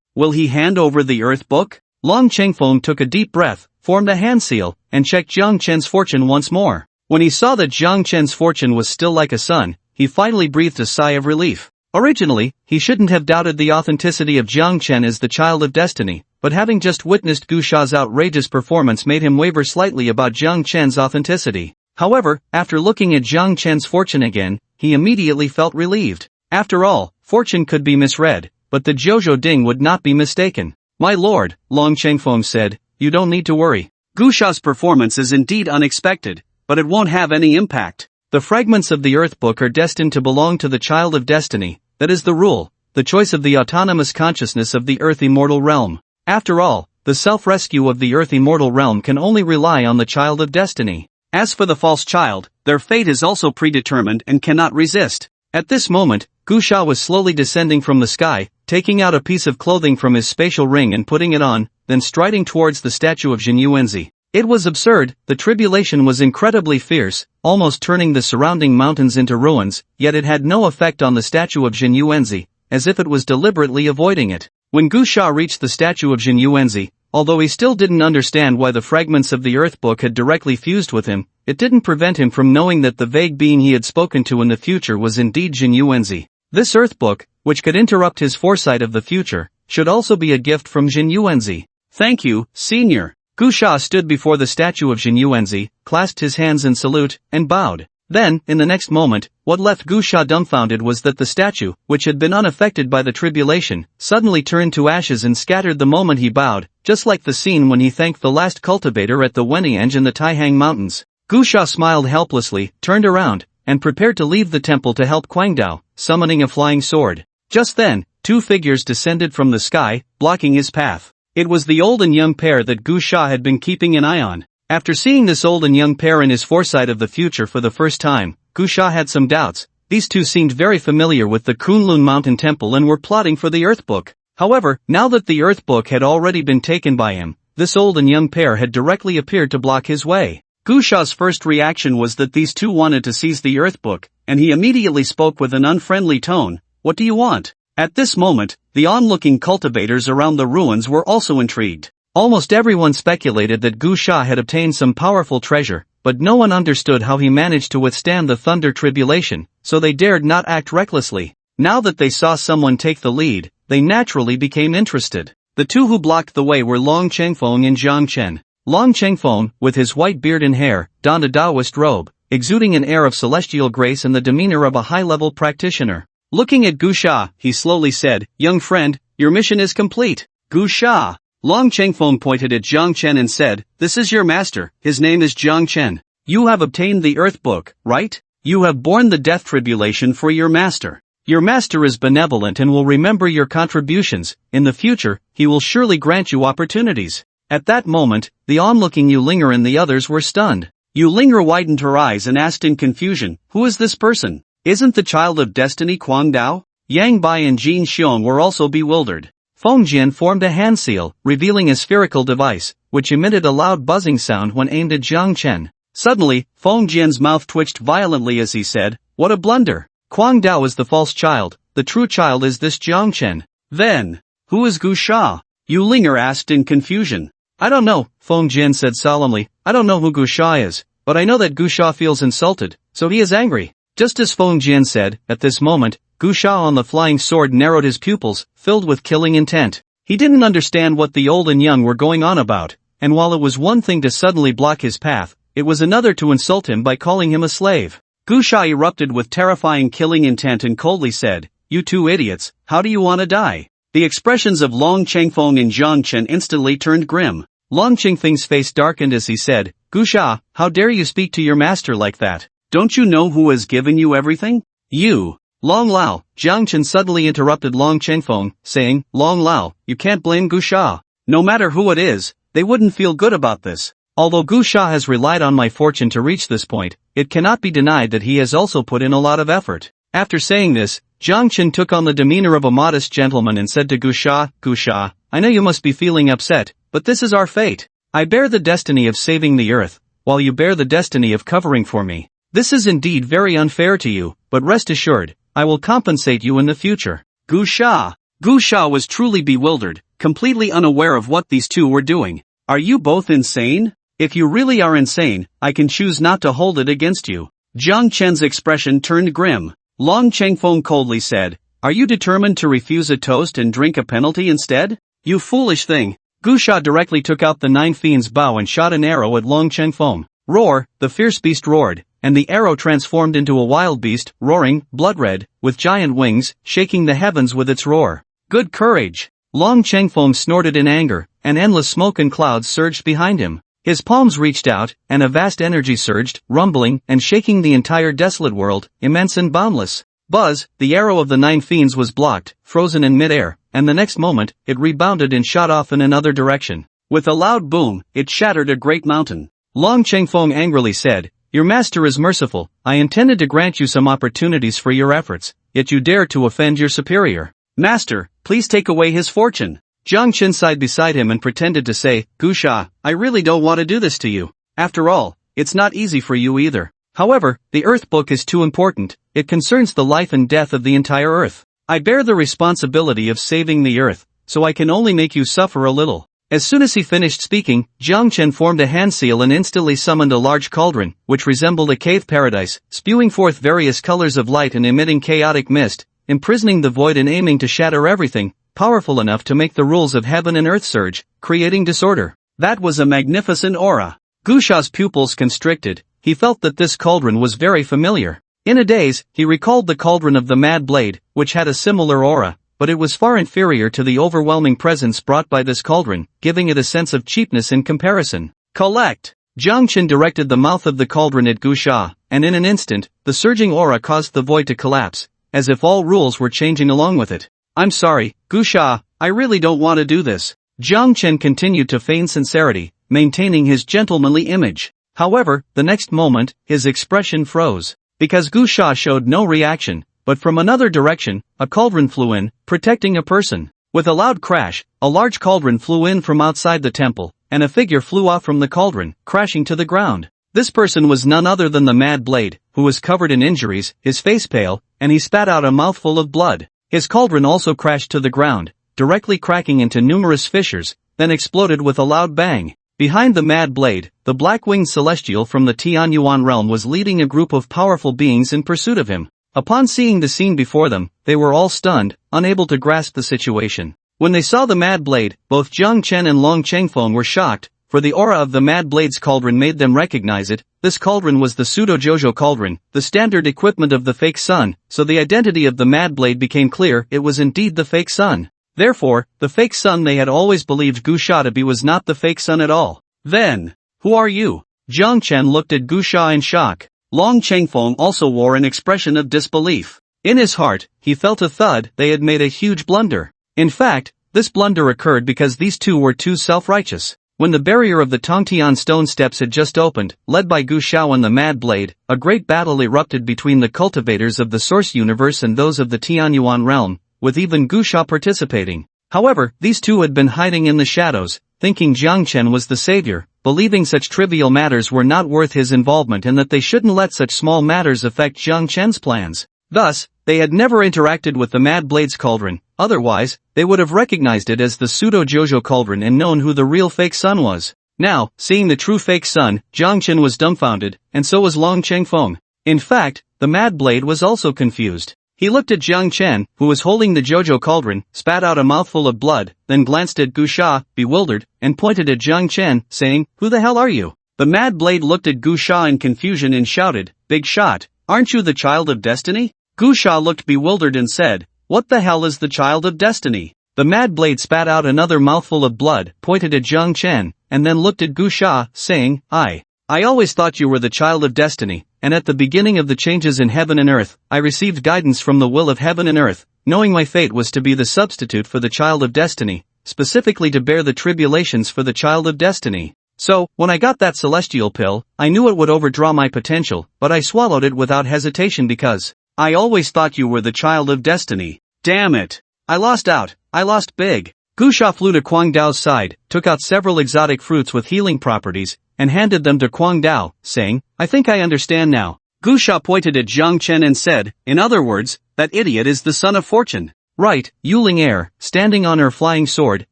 [SPEAKER 1] hand over the Earth Book?" Long Chengfeng took a deep breath, formed a hand seal, and checked Zhang Chen's fortune once more. When he saw that Zhang Chen's fortune was still like a sun, he finally breathed a sigh of relief. Originally, he shouldn't have doubted the authenticity of Zhang Chen as the child of destiny, but having just witnessed Gu Sha's outrageous performance made him waver slightly about Zhang Chen's authenticity. However, after looking at Zhang Chen's fortune again, he immediately felt relieved. After all, fortune could be misread, but the Zhozhou Ding would not be mistaken. "My lord," Long Chengfeng said, "you don't need to worry. Gu Sha's performance is indeed unexpected, but it won't have any impact. The fragments of the Earth Book are destined to belong to the child of destiny. That is the rule, the choice of the autonomous consciousness of the Earth Immortal Realm. After all, the self-rescue of the Earth Immortal Realm can only rely on the child of destiny. As for the false child, their fate is also predetermined and cannot resist." At this moment, Gu Sha was slowly descending from the sky, taking out a piece of clothing from his spatial ring and putting it on, then striding towards the statue of Jin Yuanzi. It was absurd, the tribulation was incredibly fierce, almost turning the surrounding mountains into ruins, yet it had no effect on the statue of Jin Yuanzi, as if it was deliberately avoiding it. When Gu Sha reached the statue of Jin Yuanzi, although he still didn't understand why the fragments of the Earth Book had directly fused with him, it didn't prevent him from knowing that the vague being he had spoken to in the future was indeed Jin Yuanzi. This Earth Book, which could interrupt his foresight of the future, should also be a gift from Jin Yuanzi. "Thank you, senior." Gu Sha stood before the statue of Jin Yuanzi, clasped his hands in salute, and bowed. Then, in the next moment, what left Gu Sha dumbfounded was that the statue, which had been unaffected by the tribulation, suddenly turned to ashes and scattered the moment he bowed, just like the scene when he thanked the last cultivator at the Weniange in the Taihang Mountains. Gu Sha smiled helplessly, turned around, and prepared to leave the temple to help Guangdou, summoning a flying sword. Just then, two figures descended from the sky, blocking his path. It was the old and young pair that Gu Sha had been keeping an eye on. After seeing this old and young pair in his foresight of the future for the first time, Gu Sha had some doubts. These two seemed very familiar with the Kunlun Mountain Temple and were plotting for the Earth Book. However, now that the Earth Book had already been taken by him, this old and young pair had directly appeared to block his way. Gu Sha's first reaction was that these two wanted to seize the Earth Book, and he immediately spoke with an unfriendly tone. What do you want? At this moment, the onlooking cultivators around the ruins were also intrigued. Almost everyone speculated that Gu Sha had obtained some powerful treasure, but no one understood how he managed to withstand the thunder tribulation, so they dared not act recklessly. Now that they saw someone take the lead, they naturally became interested. The two who blocked the way were Long Chengfeng and Jiang Chen. Long Chengfeng, with his white beard and hair, donned a Taoist robe, exuding an air of celestial grace and the demeanor of a high-level practitioner. Looking at Gu Sha, he slowly said, "Young friend, your mission is complete." Gu Sha. Long Chengfeng pointed at Jiang Chen and said, "This is your master, his name is Jiang Chen. You have obtained the Earth Book, right? You have borne the death tribulation for your master. Your master is benevolent and will remember your contributions. In the future, he will surely grant you opportunities." At that moment, the onlooking Yulinger and the others were stunned. Yulinger widened her eyes and asked in confusion, "Who is this person? Isn't the child of destiny Kuang Dao?" Yang Bai and Jin Xiong were also bewildered. Feng Jian formed a hand seal, revealing a spherical device, which emitted a loud buzzing sound when aimed at Jiang Chen. Suddenly, Feng Jian's mouth twitched violently as he said, "What a blunder! Kuang Dao is the false child, the true child is this Jiang Chen." "Then, who is Gu Sha?" Yulinger asked in confusion. "I don't know," Feng Jian said solemnly. "I don't know who Gu Sha is, but I know that Gu Sha feels insulted, so he is angry." Just as Feng Jian said, at this moment, Gu Sha on the flying sword narrowed his pupils, filled with killing intent. He didn't understand what the old and young were going on about, and while it was one thing to suddenly block his path, it was another to insult him by calling him a slave. Gu Sha erupted with terrifying killing intent and coldly said, "You two idiots, how do you want to die?" The expressions of Long Chengfeng and Jiang Chen instantly turned grim. Long Chengfeng's face darkened as he said, "Gu Sha, how dare you speak to your master like that? Don't you know who has given you everything? You." Long Lao. Jiang Chen suddenly interrupted Long Chengfeng, saying, "Long Lao, you can't blame Gu Sha. No matter who it is, they wouldn't feel good about this. Although Gu Sha has relied on my fortune to reach this point, it cannot be denied that he has also put in a lot of effort." After saying this, Jiang Chen took on the demeanor of a modest gentleman and said to Gu Sha, "Gu Sha, I know you must be feeling upset, but this is our fate. I bear the destiny of saving the earth, while you bear the destiny of covering for me. This is indeed very unfair to you, but rest assured, I will compensate you in the future." Gu Sha. Gu Sha was truly bewildered, completely unaware of what these two were doing. "Are you both insane? If you really are insane, I can choose not to hold it against you." Jiang Chen's expression turned grim. Long Chengfeng coldly said, "Are you determined to refuse a toast and drink a penalty instead? You foolish thing." Gu Sha directly took out the Nine Fiends' bow and shot an arrow at Long Chengfeng. Roar, the fierce beast roared, and the arrow transformed into a wild beast, roaring, blood-red, with giant wings, shaking the heavens with its roar. "Good courage!" Long Chengfeng snorted in anger, and endless smoke and clouds surged behind him. His palms reached out, and a vast energy surged, rumbling and shaking the entire desolate world, immense and boundless. Buzz, the arrow of the Nine Fiends was blocked, frozen in midair, and the next moment, it rebounded and shot off in another direction. With a loud boom, it shattered a great mountain. Long Chengfeng angrily said, "Your master is merciful. I intended to grant you some opportunities for your efforts, yet you dare to offend your superior. Master, please take away his fortune." Jiang Chen sighed beside him and pretended to say, "Gu Sha, I really don't want to do this to you. After all, it's not easy for you either. However, the Earth Book is too important. It concerns the life and death of the entire Earth. I bear the responsibility of saving the Earth, so I can only make you suffer a little." As soon as he finished speaking, Jiang Chen formed a hand seal and instantly summoned a large cauldron, which resembled a cave paradise, spewing forth various colors of light and emitting chaotic mist, imprisoning the void and aiming to shatter everything, powerful enough to make the rules of heaven and earth surge, creating disorder. That was a magnificent aura. Gu Sha's pupils constricted. He felt that this cauldron was very familiar. In a daze, he recalled the cauldron of the Mad Blade, which had a similar aura, but it was far inferior to the overwhelming presence brought by this cauldron, giving it a sense of cheapness in comparison. "Collect!" Jiang Chen directed the mouth of the cauldron at Gu Sha, and in an instant, the surging aura caused the void to collapse, as if all rules were changing along with it. I'm sorry, Gu Sha, I really don't want to do this. Jiang Chen continued to feign sincerity, maintaining his gentlemanly image. However, the next moment, his expression froze. Because Gu Sha showed no reaction, but from another direction, a cauldron flew in, protecting a person. With a loud crash, a large cauldron flew in from outside the temple, and a figure flew off from the cauldron, crashing to the ground. This person was none other than the Mad Blade, who was covered in injuries, his face pale, and he spat out a mouthful of blood. His cauldron also crashed to the ground, directly cracking into numerous fissures, then exploded with a loud bang. Behind the Mad Blade, the black-winged celestial from the Tianyuan realm was leading a group of powerful beings in pursuit of him. Upon seeing the scene before them, they were all stunned, unable to grasp the situation. When they saw the Mad Blade, both Jiang Chen and Long Chengfeng were shocked, for the aura of the Mad Blade's cauldron made them recognize it. This cauldron was the pseudo-Jojo cauldron, the standard equipment of the fake sun, so the identity of the Mad Blade became clear. It was indeed the fake sun. Therefore, the fake sun they had always believed Gu Sha to be was not the fake sun at all. Then, who are you? Jiang Chen looked at Gu Sha in shock. Long Chengfeng also wore an expression of disbelief. In his heart, he felt a thud. They had made a huge blunder. In fact, this blunder occurred because these two were too self-righteous. When the barrier of the Tongtian stone steps had just opened, led by Gu Shao and the Mad Blade, a great battle erupted between the cultivators of the Source Universe and those of the Tianyuan realm, with even Gu Sha participating. However, these two had been hiding in the shadows, thinking Jiang Chen was the savior, believing such trivial matters were not worth his involvement and that they shouldn't let such small matters affect Jiang Chen's plans. Thus, they had never interacted with the Mad Blade's cauldron. Otherwise, they would have recognized it as the pseudo-Jojo cauldron and known who the real fake sun was. Now, seeing the true fake sun, Jiang Chen was dumbfounded, and so was Long Chengfeng. In fact, the Mad Blade was also confused. He looked at Jiang Chen, who was holding the Jojo cauldron, spat out a mouthful of blood, then glanced at Gu Sha, bewildered, and pointed at Jiang Chen, saying, "Who the hell are you?" The Mad Blade looked at Gu Sha in confusion and shouted, "Big shot, aren't you the child of destiny?" Gu Sha looked bewildered and said, "What the hell is the child of destiny?" The Mad Blade spat out another mouthful of blood, pointed at Jiang Chen, and then looked at Gu Sha, saying, I always thought you were the child of destiny, and at the beginning of the changes in heaven and earth, I received guidance from the will of heaven and earth, knowing my fate was to be the substitute for the child of destiny, specifically to bear the tribulations for the child of destiny. So, when I got that celestial pill, I knew it would overdraw my potential, but I swallowed it without hesitation because I always thought you were the child of destiny. Damn it. I lost out. I lost big. Gu Sha flew to Kuang Dao's side, took out several exotic fruits with healing properties, and handed them to Kuang Dao, saying, "I think I understand now." Gu Sha pointed at Jiang Chen and said, "In other words, that idiot is the son of fortune." Right, Yuling Air, standing on her flying sword,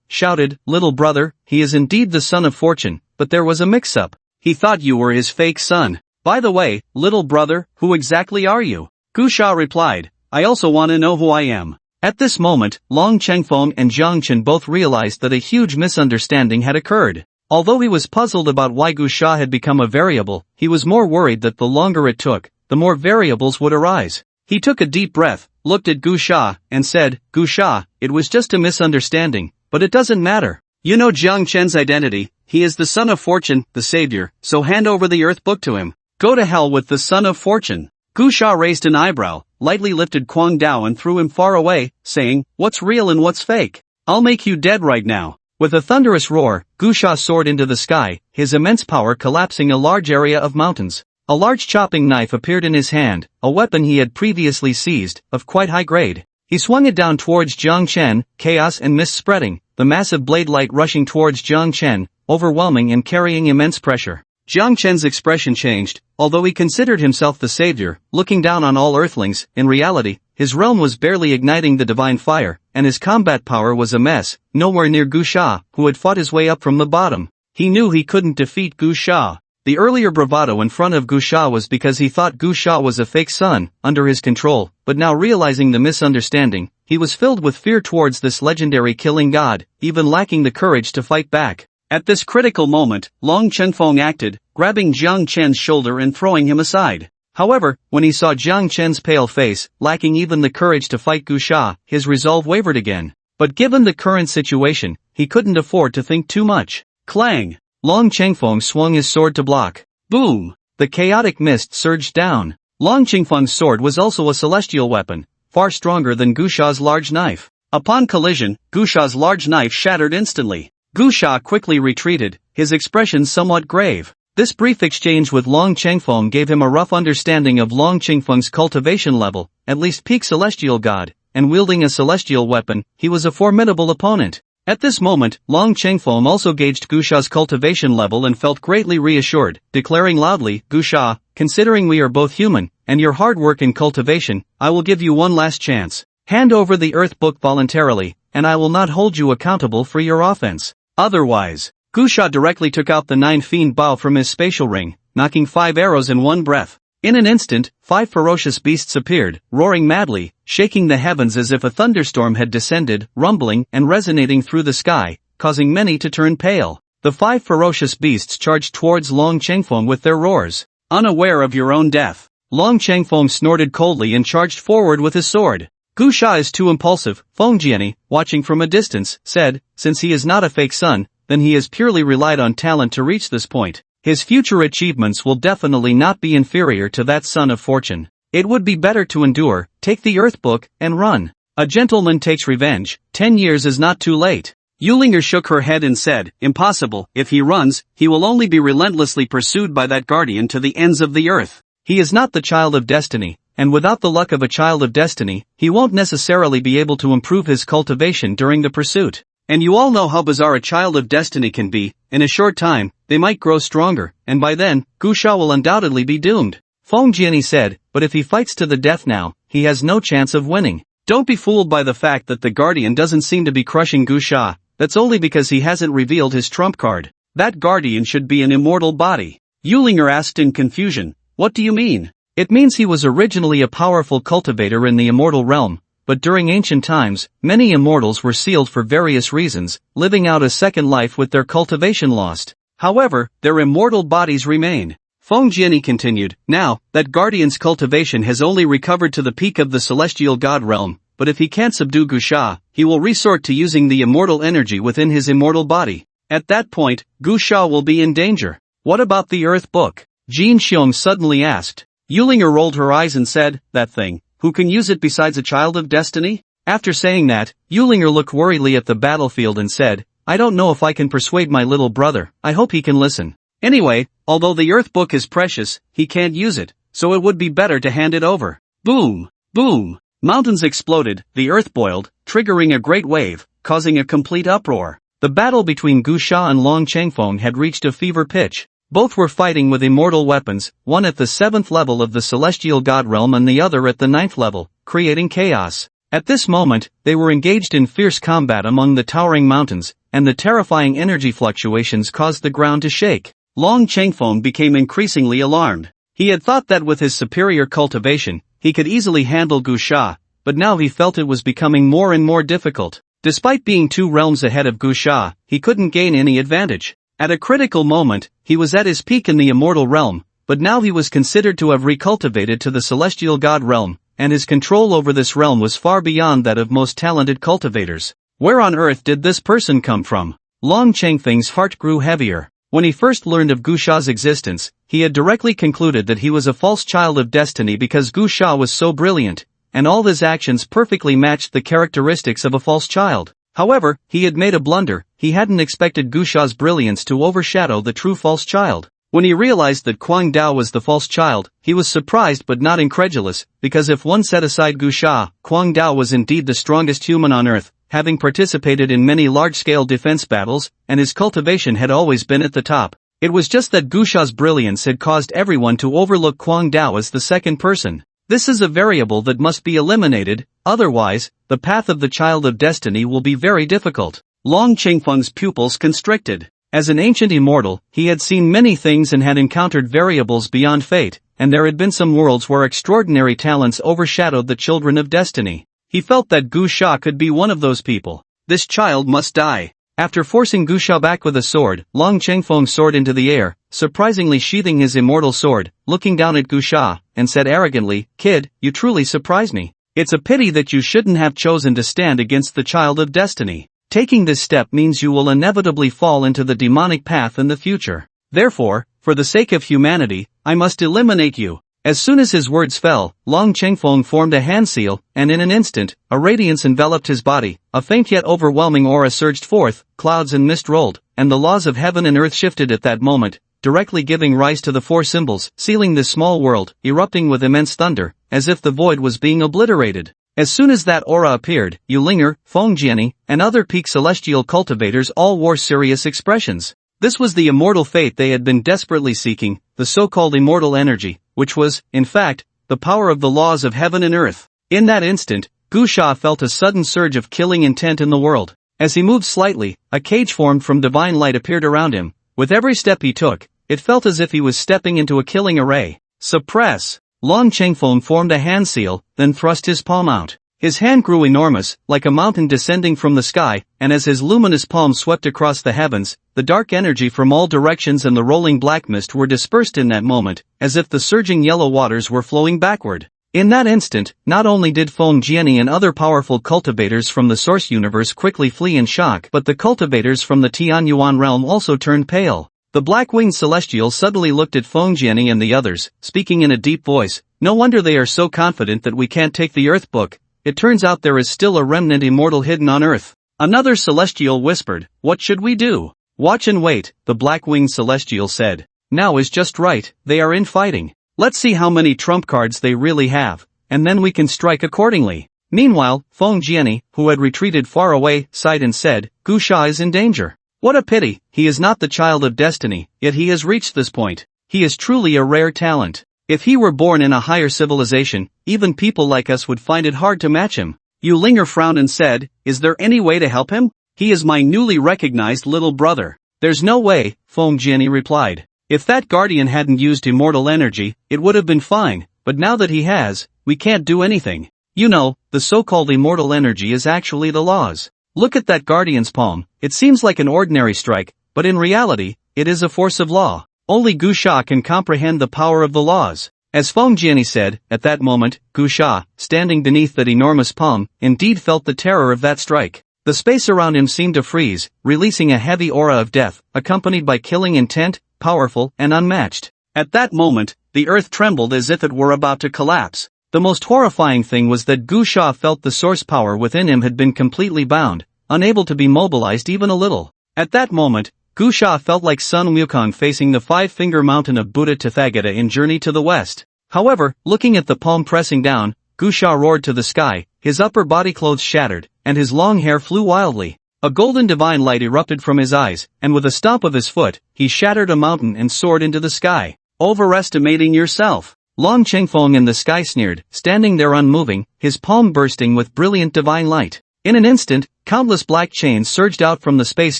[SPEAKER 1] shouted, "Little brother, he is indeed the son of fortune, but there was a mix-up. He thought you were his fake son. By the way, little brother, who exactly are you?" Gu Sha replied, "I also want to know who I am." At this moment, Long Chengfeng and Jiang Chen both realized that a huge misunderstanding had occurred. Although he was puzzled about why Gu Sha had become a variable, he was more worried that the longer it took, the more variables would arise. He took a deep breath, looked at Gu Sha, and said, "Gu Sha, it was just a misunderstanding, but it doesn't matter. You know Jiang Chen's identity, he is the son of fortune, the savior, so hand over the earth book to him. Go to hell with the son of fortune." Gu Sha raised an eyebrow, lightly lifted Kuang Dao and threw him far away, saying, "What's real and what's fake? I'll make you dead right now." With a thunderous roar, Gu Sha soared into the sky, his immense power collapsing a large area of mountains. A large chopping knife appeared in his hand, a weapon he had previously seized, of quite high grade. He swung it down towards Jiang Chen, chaos and mist spreading, the massive blade light rushing towards Jiang Chen, overwhelming and carrying immense pressure. Jiang Chen's expression changed. Although he considered himself the savior, looking down on all earthlings, in reality, his realm was barely igniting the divine fire, and his combat power was a mess, nowhere near Gu Sha, who had fought his way up from the bottom. He knew he couldn't defeat Gu Sha. The earlier bravado in front of Gu Sha was because he thought Gu Sha was a fake son, under his control, but now realizing the misunderstanding, he was filled with fear towards this legendary killing god, even lacking the courage to fight back. At this critical moment, Long Chengfeng acted, grabbing Jiang Chen's shoulder and throwing him aside. However, when he saw Jiang Chen's pale face, lacking even the courage to fight Gu Sha, his resolve wavered again. But given the current situation, he couldn't afford to think too much. Clang! Long Chengfeng swung his sword to block. Boom! The chaotic mist surged down. Long Chengfeng's sword was also a celestial weapon, far stronger than Gu Sha's large knife. Upon collision, Gusha's large knife shattered instantly. Gusha quickly retreated, his expression somewhat grave. This brief exchange with Long Chengfeng gave him a rough understanding of Long Chengfeng's cultivation level, at least peak celestial god, and wielding a celestial weapon, he was a formidable opponent. At this moment, Long Chengfeng also gauged Gusha's cultivation level and felt greatly reassured, declaring loudly, "Gusha, considering we are both human, and your hard work in cultivation, I will give you one last chance. Hand over the Earth Book voluntarily, and I will not hold you accountable for your offense. Otherwise." Gusha directly took out the 9 bow from his spatial ring, knocking 5 arrows in one breath. In an instant, 5 ferocious beasts appeared, roaring madly, shaking the heavens as if a thunderstorm had descended, rumbling and resonating through the sky, causing many to turn pale. The 5 ferocious beasts charged towards Long Chengfeng with their roars. Unaware of your own death, Long Chengfeng snorted coldly and charged forward with his sword. Gusha is too impulsive, Feng Jiani, watching from a distance, said, since he is not a fake son, then he has purely relied on talent to reach this point. His future achievements will definitely not be inferior to that son of fortune. It would be better to endure, take the Earth Book, and run. A gentleman takes revenge, 10 years is not too late. Yulinger shook her head and said, impossible, if he runs, he will only be relentlessly pursued by that guardian to the ends of the earth. He is not the child of destiny, and without the luck of a child of destiny, he won't necessarily be able to improve his cultivation during the pursuit. And you all know how bizarre a child of destiny can be. In a short time, they might grow stronger, and by then, Gusha will undoubtedly be doomed. Feng Jiani said, but if he fights to the death now, he has no chance of winning. Don't be fooled by the fact that the guardian doesn't seem to be crushing Gusha, that's only because he hasn't revealed his trump card. That guardian should be an immortal body. Yulinger asked in confusion, what do you mean? It means he was originally a powerful cultivator in the immortal realm. But during ancient times, many immortals were sealed for various reasons, living out a second life with their cultivation lost. However, their immortal bodies remain. Feng Jiani continued, now, that guardian's cultivation has only recovered to the peak of the celestial god realm, but if he can't subdue Gusha, he will resort to using the immortal energy within his immortal body. At that point, Gusha will be in danger. What about the Earth Book? Jin Xiong suddenly asked. Yulinger rolled her eyes and said, that thing. Who can use it besides a child of destiny? After saying that, Yulinger looked worriedly at the battlefield and said, I don't know if I can persuade my little brother, I hope he can listen. Anyway, although the Earth Book is precious, he can't use it, so it would be better to hand it over. Boom! Boom! Mountains exploded, the earth boiled, triggering a great wave, causing a complete uproar. The battle between Gusha and Long Chengfeng had reached a fever pitch. Both were fighting with immortal weapons, one at the 7th level of the celestial god realm and the other at the 9th level, creating chaos. At this moment, they were engaged in fierce combat among the towering mountains, and the terrifying energy fluctuations caused the ground to shake. Long Chengfeng became increasingly alarmed. He had thought that with his superior cultivation, he could easily handle Gusha, but now he felt it was becoming more and more difficult. Despite being 2 realms ahead of Gusha, he couldn't gain any advantage. At a critical moment, he was at his peak in the immortal realm, but now he was considered to have recultivated to the celestial god realm, and his control over this realm was far beyond that of most talented cultivators. Where on earth did this person come from? Long Chengfeng's heart grew heavier. When he first learned of Gusha's existence, he had directly concluded that he was a false child of destiny because Gusha was so brilliant, and all his actions perfectly matched the characteristics of a false child. However, he had made a blunder. He hadn't expected Gusha's brilliance to overshadow the true false child. When he realized that Quang Dao was the false child, he was surprised but not incredulous, because if one set aside Gusha, Quang Dao was indeed the strongest human on earth, having participated in many large-scale defense battles, and his cultivation had always been at the top. It was just that Gusha's brilliance had caused everyone to overlook Quang Dao as the second person. This is a variable that must be eliminated, otherwise, the path of the child of destiny will be very difficult. Long Chengfeng's pupils constricted. As an ancient immortal, he had seen many things and had encountered variables beyond fate, and there had been some worlds where extraordinary talents overshadowed the children of destiny. He felt that Gusha could be one of those people. This child must die. After forcing Gusha back with a sword, Long Chengfeng soared into the air, surprisingly sheathing his immortal sword, looking down at Gusha, and said arrogantly, Kid, you truly surprise me. It's a pity that you shouldn't have chosen to stand against the child of destiny. Taking this step means you will inevitably fall into the demonic path in the future. Therefore, for the sake of humanity, I must eliminate you. As soon as his words fell, Long Chengfeng formed a hand seal, and in an instant, a radiance enveloped his body, a faint yet overwhelming aura surged forth, clouds and mist rolled, and the laws of heaven and earth shifted at that moment, directly giving rise to the four symbols, sealing this small world, erupting with immense thunder, as if the void was being obliterated. As soon as that aura appeared, Yulinger, Fengjiani, and other peak celestial cultivators all wore serious expressions. This was the immortal fate they had been desperately seeking, the so-called immortal energy, which was, in fact, the power of the laws of heaven and earth. In that instant, Gu Sha felt a sudden surge of killing intent in the world. As he moved slightly, a cage formed from divine light appeared around him. With every step he took, it felt as if he was stepping into a killing array. Suppress! Long Chengfeng formed a hand seal, then thrust his palm out. His hand grew enormous, like a mountain descending from the sky, and as his luminous palm swept across the heavens, the dark energy from all directions and the rolling black mist were dispersed in that moment, as if the surging yellow waters were flowing backward. In that instant, not only did Feng Jiani and other powerful cultivators from the source universe quickly flee in shock, but the cultivators from the Tianyuan realm also turned pale. The black-winged celestial suddenly looked at Feng Jiani and the others, speaking in a deep voice. No wonder they are so confident that we can't take the Earth book. It turns out there is still a remnant immortal hidden on Earth. Another celestial whispered, what should we do? Watch and wait, the black-winged celestial said. Now is just right, they are infighting. Let's see how many trump cards they really have, and then we can strike accordingly. Meanwhile, Feng Jiani, who had retreated far away, sighed and said, Gu Sha is in danger. What a pity, he is not the child of destiny, yet he has reached this point. He is truly a rare talent. If he were born in a higher civilization, even people like us would find it hard to match him. Yulinger frowned and said, is there any way to help him? He is my newly recognized little brother. There's no way, Feng Jiani replied. If that guardian hadn't used immortal energy, it would have been fine, but now that he has, we can't do anything. You know, the so-called immortal energy is actually the laws. Look at that guardian's palm, it seems like an ordinary strike, but in reality, it is a force of law. Only Gu Sha can comprehend the power of the laws. As Feng Jiani said, at that moment, Gu Sha, standing beneath that enormous palm, indeed felt the terror of that strike. The space around him seemed to freeze, releasing a heavy aura of death, accompanied by killing intent, powerful and unmatched. At that moment, the earth trembled as if it were about to collapse. The most horrifying thing was that Gu Sha felt the source power within him had been completely bound, unable to be mobilized even a little. At that moment, Gu Sha felt like Sun Wukong facing the five-finger mountain of Buddha Tathagata in Journey to the West. However, looking at the palm pressing down, Gu Sha roared to the sky, his upper body clothes shattered, and his long hair flew wildly. A golden divine light erupted from his eyes, and with a stomp of his foot, he shattered a mountain and soared into the sky. Overestimating yourself. Long Chengfeng in the sky sneered, standing there unmoving, his palm bursting with brilliant divine light. In an instant, countless black chains surged out from the space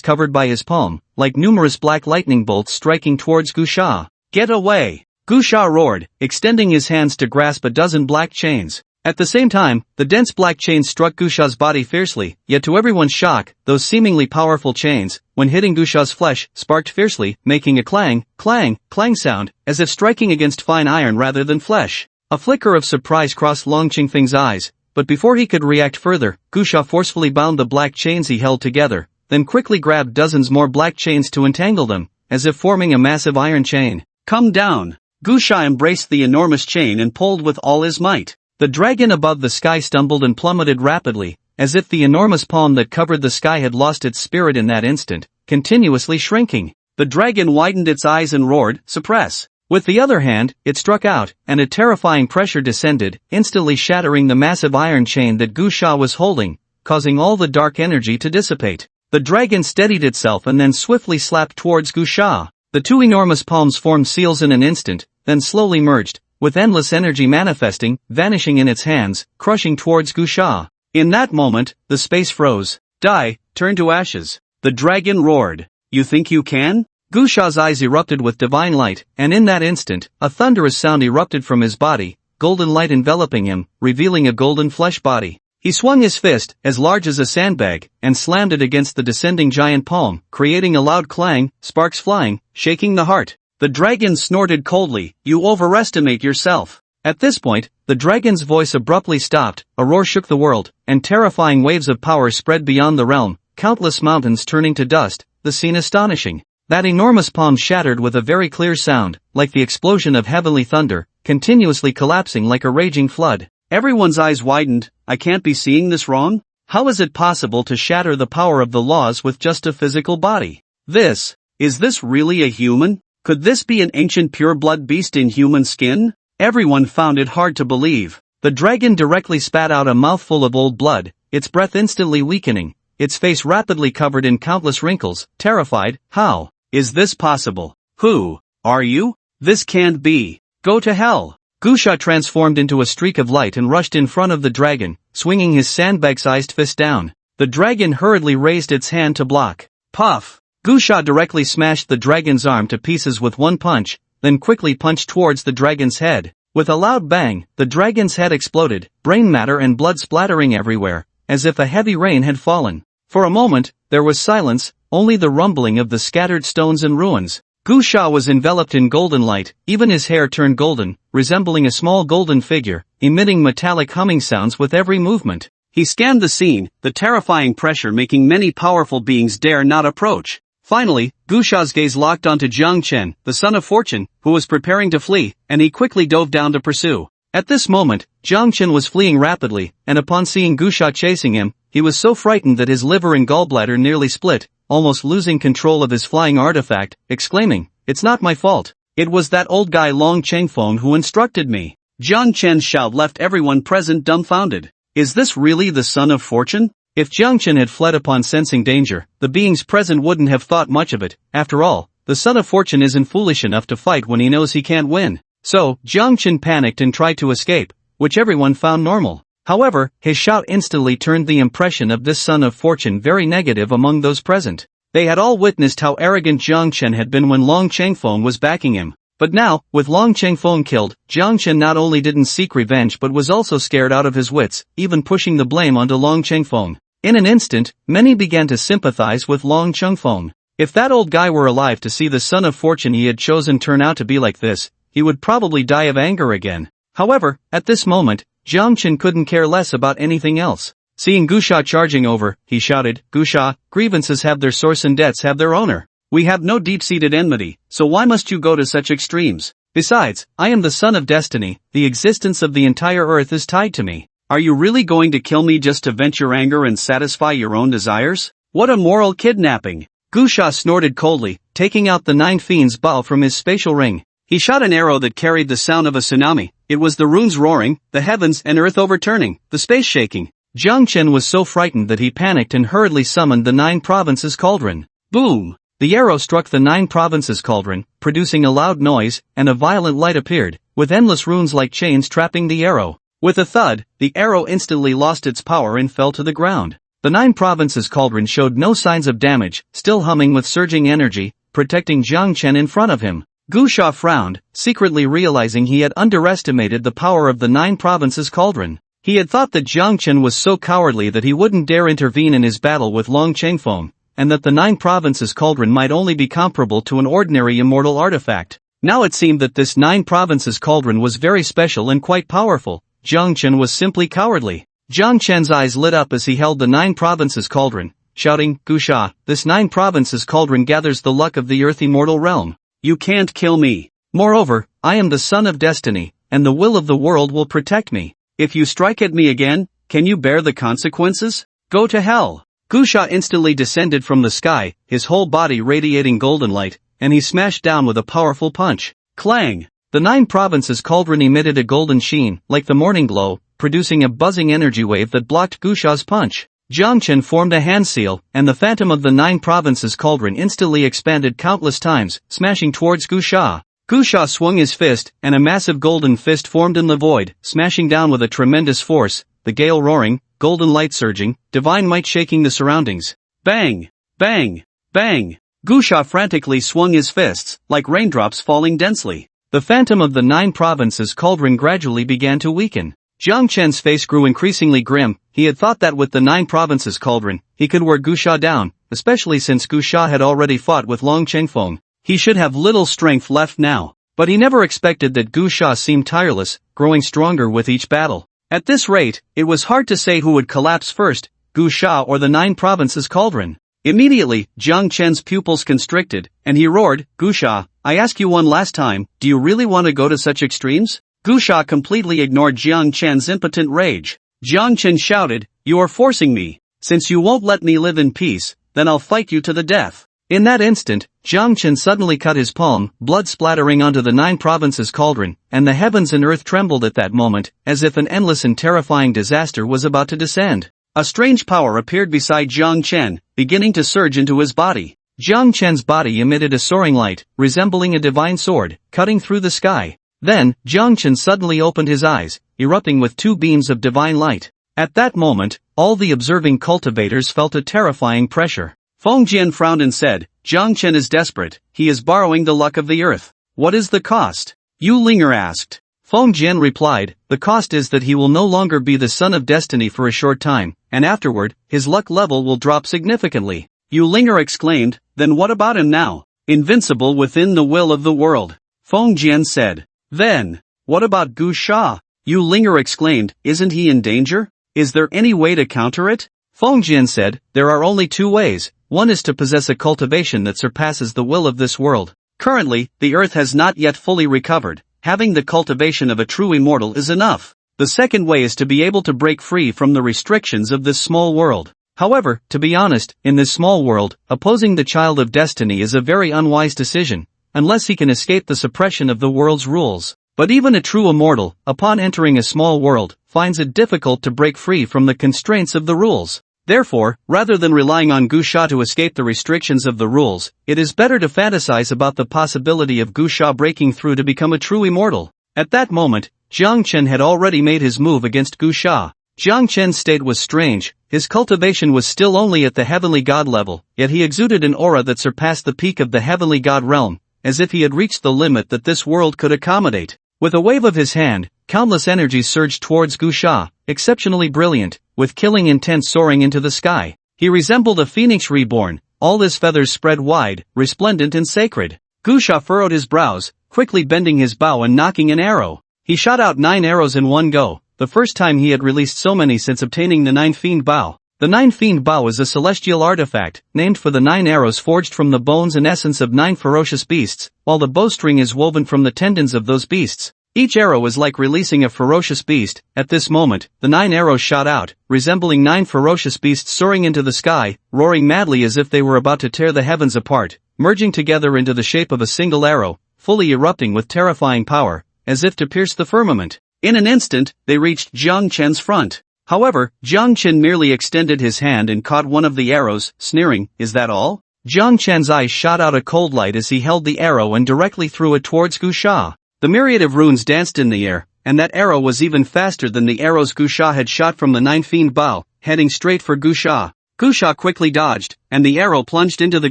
[SPEAKER 1] covered by his palm, like numerous black lightning bolts striking towards Gu Sha. Get away! Gu Sha roared, extending his hands to grasp a dozen black chains. At the same time, the dense black chains struck Gu Sha's body fiercely, yet to everyone's shock, those seemingly powerful chains, when hitting Gu Sha's flesh, sparked fiercely, making a clang, clang, clang sound, as if striking against fine iron rather than flesh. A flicker of surprise crossed Long Chengfeng's eyes, but before he could react further, Gu Sha forcefully bound the black chains he held together, then quickly grabbed dozens more black chains to entangle them, as if forming a massive iron chain. Come down! Gu Sha embraced the enormous chain and pulled with all his might. The dragon above the sky stumbled and plummeted rapidly, as if the enormous palm that covered the sky had lost its spirit in that instant, continuously shrinking. The dragon widened its eyes and roared, suppress. With the other hand, it struck out, and a terrifying pressure descended, instantly shattering the massive iron chain that Gu Sha was holding, causing all the dark energy to dissipate. The dragon steadied itself and then swiftly slapped towards Gu Sha. The two enormous palms formed seals in an instant, then slowly merged, with endless energy manifesting, vanishing in its hands, crushing towards Gu Sha. In that moment, the space froze. Die, turn to ashes. The dragon roared. You think you can? Gu Sha's eyes erupted with divine light, and in that instant, a thunderous sound erupted from his body, golden light enveloping him, revealing a golden flesh body. He swung his fist, as large as a sandbag, and slammed it against the descending giant palm, creating a loud clang, sparks flying, shaking the heart. The dragon snorted coldly, you overestimate yourself. At this point, the dragon's voice abruptly stopped, a roar shook the world, and terrifying waves of power spread beyond the realm, countless mountains turning to dust, the scene astonishing. That enormous palm shattered with a very clear sound, like the explosion of heavenly thunder, continuously collapsing like a raging flood. Everyone's eyes widened. I can't be seeing this wrong? How is it possible to shatter the power of the laws with just a physical body? Is this really a human? Could this be an ancient pure-blood beast in human skin? Everyone found it hard to believe. The dragon directly spat out a mouthful of old blood, its breath instantly weakening, its face rapidly covered in countless wrinkles, terrified. How is this possible? Who are you? This can't be. Go to hell. Gusha transformed into a streak of light and rushed in front of the dragon, swinging his sandbag-sized fist down. The dragon hurriedly raised its hand to block. Puff! Gusha directly smashed the dragon's arm to pieces with one punch, then quickly punched towards the dragon's head. With a loud bang, the dragon's head exploded, brain matter and blood splattering everywhere, as if a heavy rain had fallen. For a moment, there was silence, only the rumbling of the scattered stones and ruins. Gusha was enveloped in golden light, even his hair turned golden, resembling a small golden figure, emitting metallic humming sounds with every movement. He scanned the scene, the terrifying pressure making many powerful beings dare not approach. Finally, Gusha's gaze locked onto Jiang Chen, the son of fortune, who was preparing to flee, and he quickly dove down to pursue. At this moment, Jiang Chen was fleeing rapidly, and upon seeing Gusha chasing him, he was so frightened that his liver and gallbladder nearly split, almost losing control of his flying artifact, exclaiming, "It's not my fault. It was that old guy Long Chengfeng who instructed me." Jiang Chen's shout left everyone present dumbfounded. Is this really the son of fortune? If Jiang Chen had fled upon sensing danger, the beings present wouldn't have thought much of it. After all, the son of fortune isn't foolish enough to fight when he knows he can't win. So, Jiang Chen panicked and tried to escape, which everyone found normal. However, his shout instantly turned the impression of this son of fortune very negative among those present. They had all witnessed how arrogant Jiang Chen had been when Long Chengfeng was backing him. But now, with Long Chengfeng killed, Jiang Chen not only didn't seek revenge but was also scared out of his wits, even pushing the blame onto Long Chengfeng. In an instant, many began to sympathize with Long Chengfeng. If that old guy were alive to see the son of fortune he had chosen turn out to be like this, he would probably die of anger again. However, at this moment, Jiang Chen couldn't care less about anything else. Seeing Gusha charging over, he shouted, "Gusha, grievances have their source and debts have their owner. We have no deep-seated enmity, so why must you go to such extremes? Besides, I am the son of destiny, the existence of the entire earth is tied to me. Are you really going to kill me just to vent your anger and satisfy your own desires? What a moral kidnapping!" Gusha snorted coldly, taking out the 9 fiends ball from his spatial ring. He shot an arrow that carried the sound of a tsunami. It was the runes roaring, the heavens and earth overturning, the space shaking. Jiang Chen was so frightened that he panicked and hurriedly summoned the 9 provinces cauldron. Boom! The arrow struck the 9 provinces cauldron, producing a loud noise, and a violent light appeared, with endless runes like chains trapping the arrow. With a thud, the arrow instantly lost its power and fell to the ground. The 9 provinces cauldron showed no signs of damage, still humming with surging energy, protecting Jiang Chen in front of him. Gusha frowned, secretly realizing he had underestimated the power of the 9 provinces cauldron. He had thought that Jiang Chen was so cowardly that he wouldn't dare intervene in his battle with Long Chengfeng, and that the 9 provinces cauldron might only be comparable to an ordinary immortal artifact. Now it seemed that this 9 provinces cauldron was very special and quite powerful. Jiang Chen was simply cowardly. Jiang Chen's eyes lit up as he held the 9 provinces cauldron, shouting, "Gusha, this 9 provinces cauldron gathers the luck of the earth immortal realm. You can't kill me. Moreover, I am the son of destiny, and the will of the world will protect me. If you strike at me again, can you bear the consequences? Go to hell." Gusha instantly descended from the sky, his whole body radiating golden light, and he smashed down with a powerful punch. Clang! The 9 provinces cauldron emitted a golden sheen, like the morning glow, producing a buzzing energy wave that blocked Gusha's punch. Jiang Chen formed a hand seal, and the phantom of the 9 provinces cauldron instantly expanded countless times, smashing towards Gusha. Gusha swung his fist, and a massive golden fist formed in the void, smashing down with a tremendous force, the gale roaring, golden light surging, divine might shaking the surroundings. Bang! Bang! Bang! Gusha frantically swung his fists, like raindrops falling densely. The phantom of the 9 provinces cauldron gradually began to weaken. Jiang Chen's face grew increasingly grim. He had thought that with the 9 provinces cauldron, he could wear Gusha down, especially since Gusha had already fought with Long Chengfeng. He should have little strength left now. But he never expected that Gusha seemed tireless, growing stronger with each battle. At this rate, it was hard to say who would collapse first, Gusha or the 9 provinces cauldron. Immediately, Jiang Chen's pupils constricted, and he roared, "Gusha, I ask you one last time, do you really want to go to such extremes? Gu Sha completely ignored Jiang Chen's impotent rage. Jiang Chen shouted, "You are forcing me. Since you won't let me live in peace, then I'll fight you to the death." In that instant, Jiang Chen suddenly cut his palm, blood splattering onto the 9 provinces cauldron, and the heavens and earth trembled at that moment, as if an endless and terrifying disaster was about to descend. A strange power appeared beside Jiang Chen, beginning to surge into his body. Jiang Chen's body emitted a soaring light, resembling a divine sword, cutting through the sky. Then, Jiang Chen suddenly opened his eyes, erupting with 2 beams of divine light. At that moment, all the observing cultivators felt a terrifying pressure. Feng Jian frowned and said, "Jiang Chen is desperate, he is borrowing the luck of the earth. What is the cost?" Yu Linger asked. Feng Jian replied, "The cost is that he will no longer be the son of destiny for a short time, and afterward, his luck level will drop significantly." Yu Linger exclaimed, "Then what about him now? Invincible within the will of the world." Feng Jian said. "Then, what about Gu Sha?" Yu Linger exclaimed, "Isn't he in danger? Is there any way to counter it?" Feng Jian said, "There are only 2 ways. One is to possess a cultivation that surpasses the will of this world. Currently, the earth has not yet fully recovered. Having the cultivation of a true immortal is enough. The second way is to be able to break free from the restrictions of this small world. However, to be honest, in this small world, opposing the child of destiny is a very unwise decision, unless he can escape the suppression of the world's rules. But even a true immortal, upon entering a small world, finds it difficult to break free from the constraints of the rules. Therefore, rather than relying on Gu Sha to escape the restrictions of the rules, it is better to fantasize about the possibility of Gu Sha breaking through to become a true immortal." At that moment, Jiang Chen had already made his move against Gu Sha. Jiang Chen's state was strange. His cultivation was still only at the heavenly god level, yet he exuded an aura that surpassed the peak of the heavenly god realm, as if he had reached the limit that this world could accommodate. With a wave of his hand, countless energies surged towards Gu Sha, exceptionally brilliant, with killing intent soaring into the sky. He resembled a phoenix reborn, all his feathers spread wide, resplendent and sacred. Gu Sha furrowed his brows, quickly bending his bow and knocking an arrow. He shot out 9 arrows in one go, the first time he had released so many since obtaining the 9 Fiend Bow. The 9 Fiend Bow is a celestial artifact, named for the 9 arrows forged from the bones and essence of 9 ferocious beasts, while the bowstring is woven from the tendons of those beasts. Each arrow is like releasing a ferocious beast. At this moment, the 9 arrows shot out, resembling 9 ferocious beasts soaring into the sky, roaring madly as if they were about to tear the heavens apart, merging together into the shape of a single arrow, fully erupting with terrifying power, as if to pierce the firmament. In an instant, they reached Jiang Chen's front. However, Jiang Chen merely extended his hand and caught one of the arrows, sneering, "Is that all?" Jiang Chen's eyes shot out a cold light as he held the arrow and directly threw it towards Gu Sha. The myriad of runes danced in the air, and that arrow was even faster than the arrows Gu Sha had shot from the 9 Fiend Bow, heading straight for Gu Sha. Gu Sha quickly dodged, and the arrow plunged into the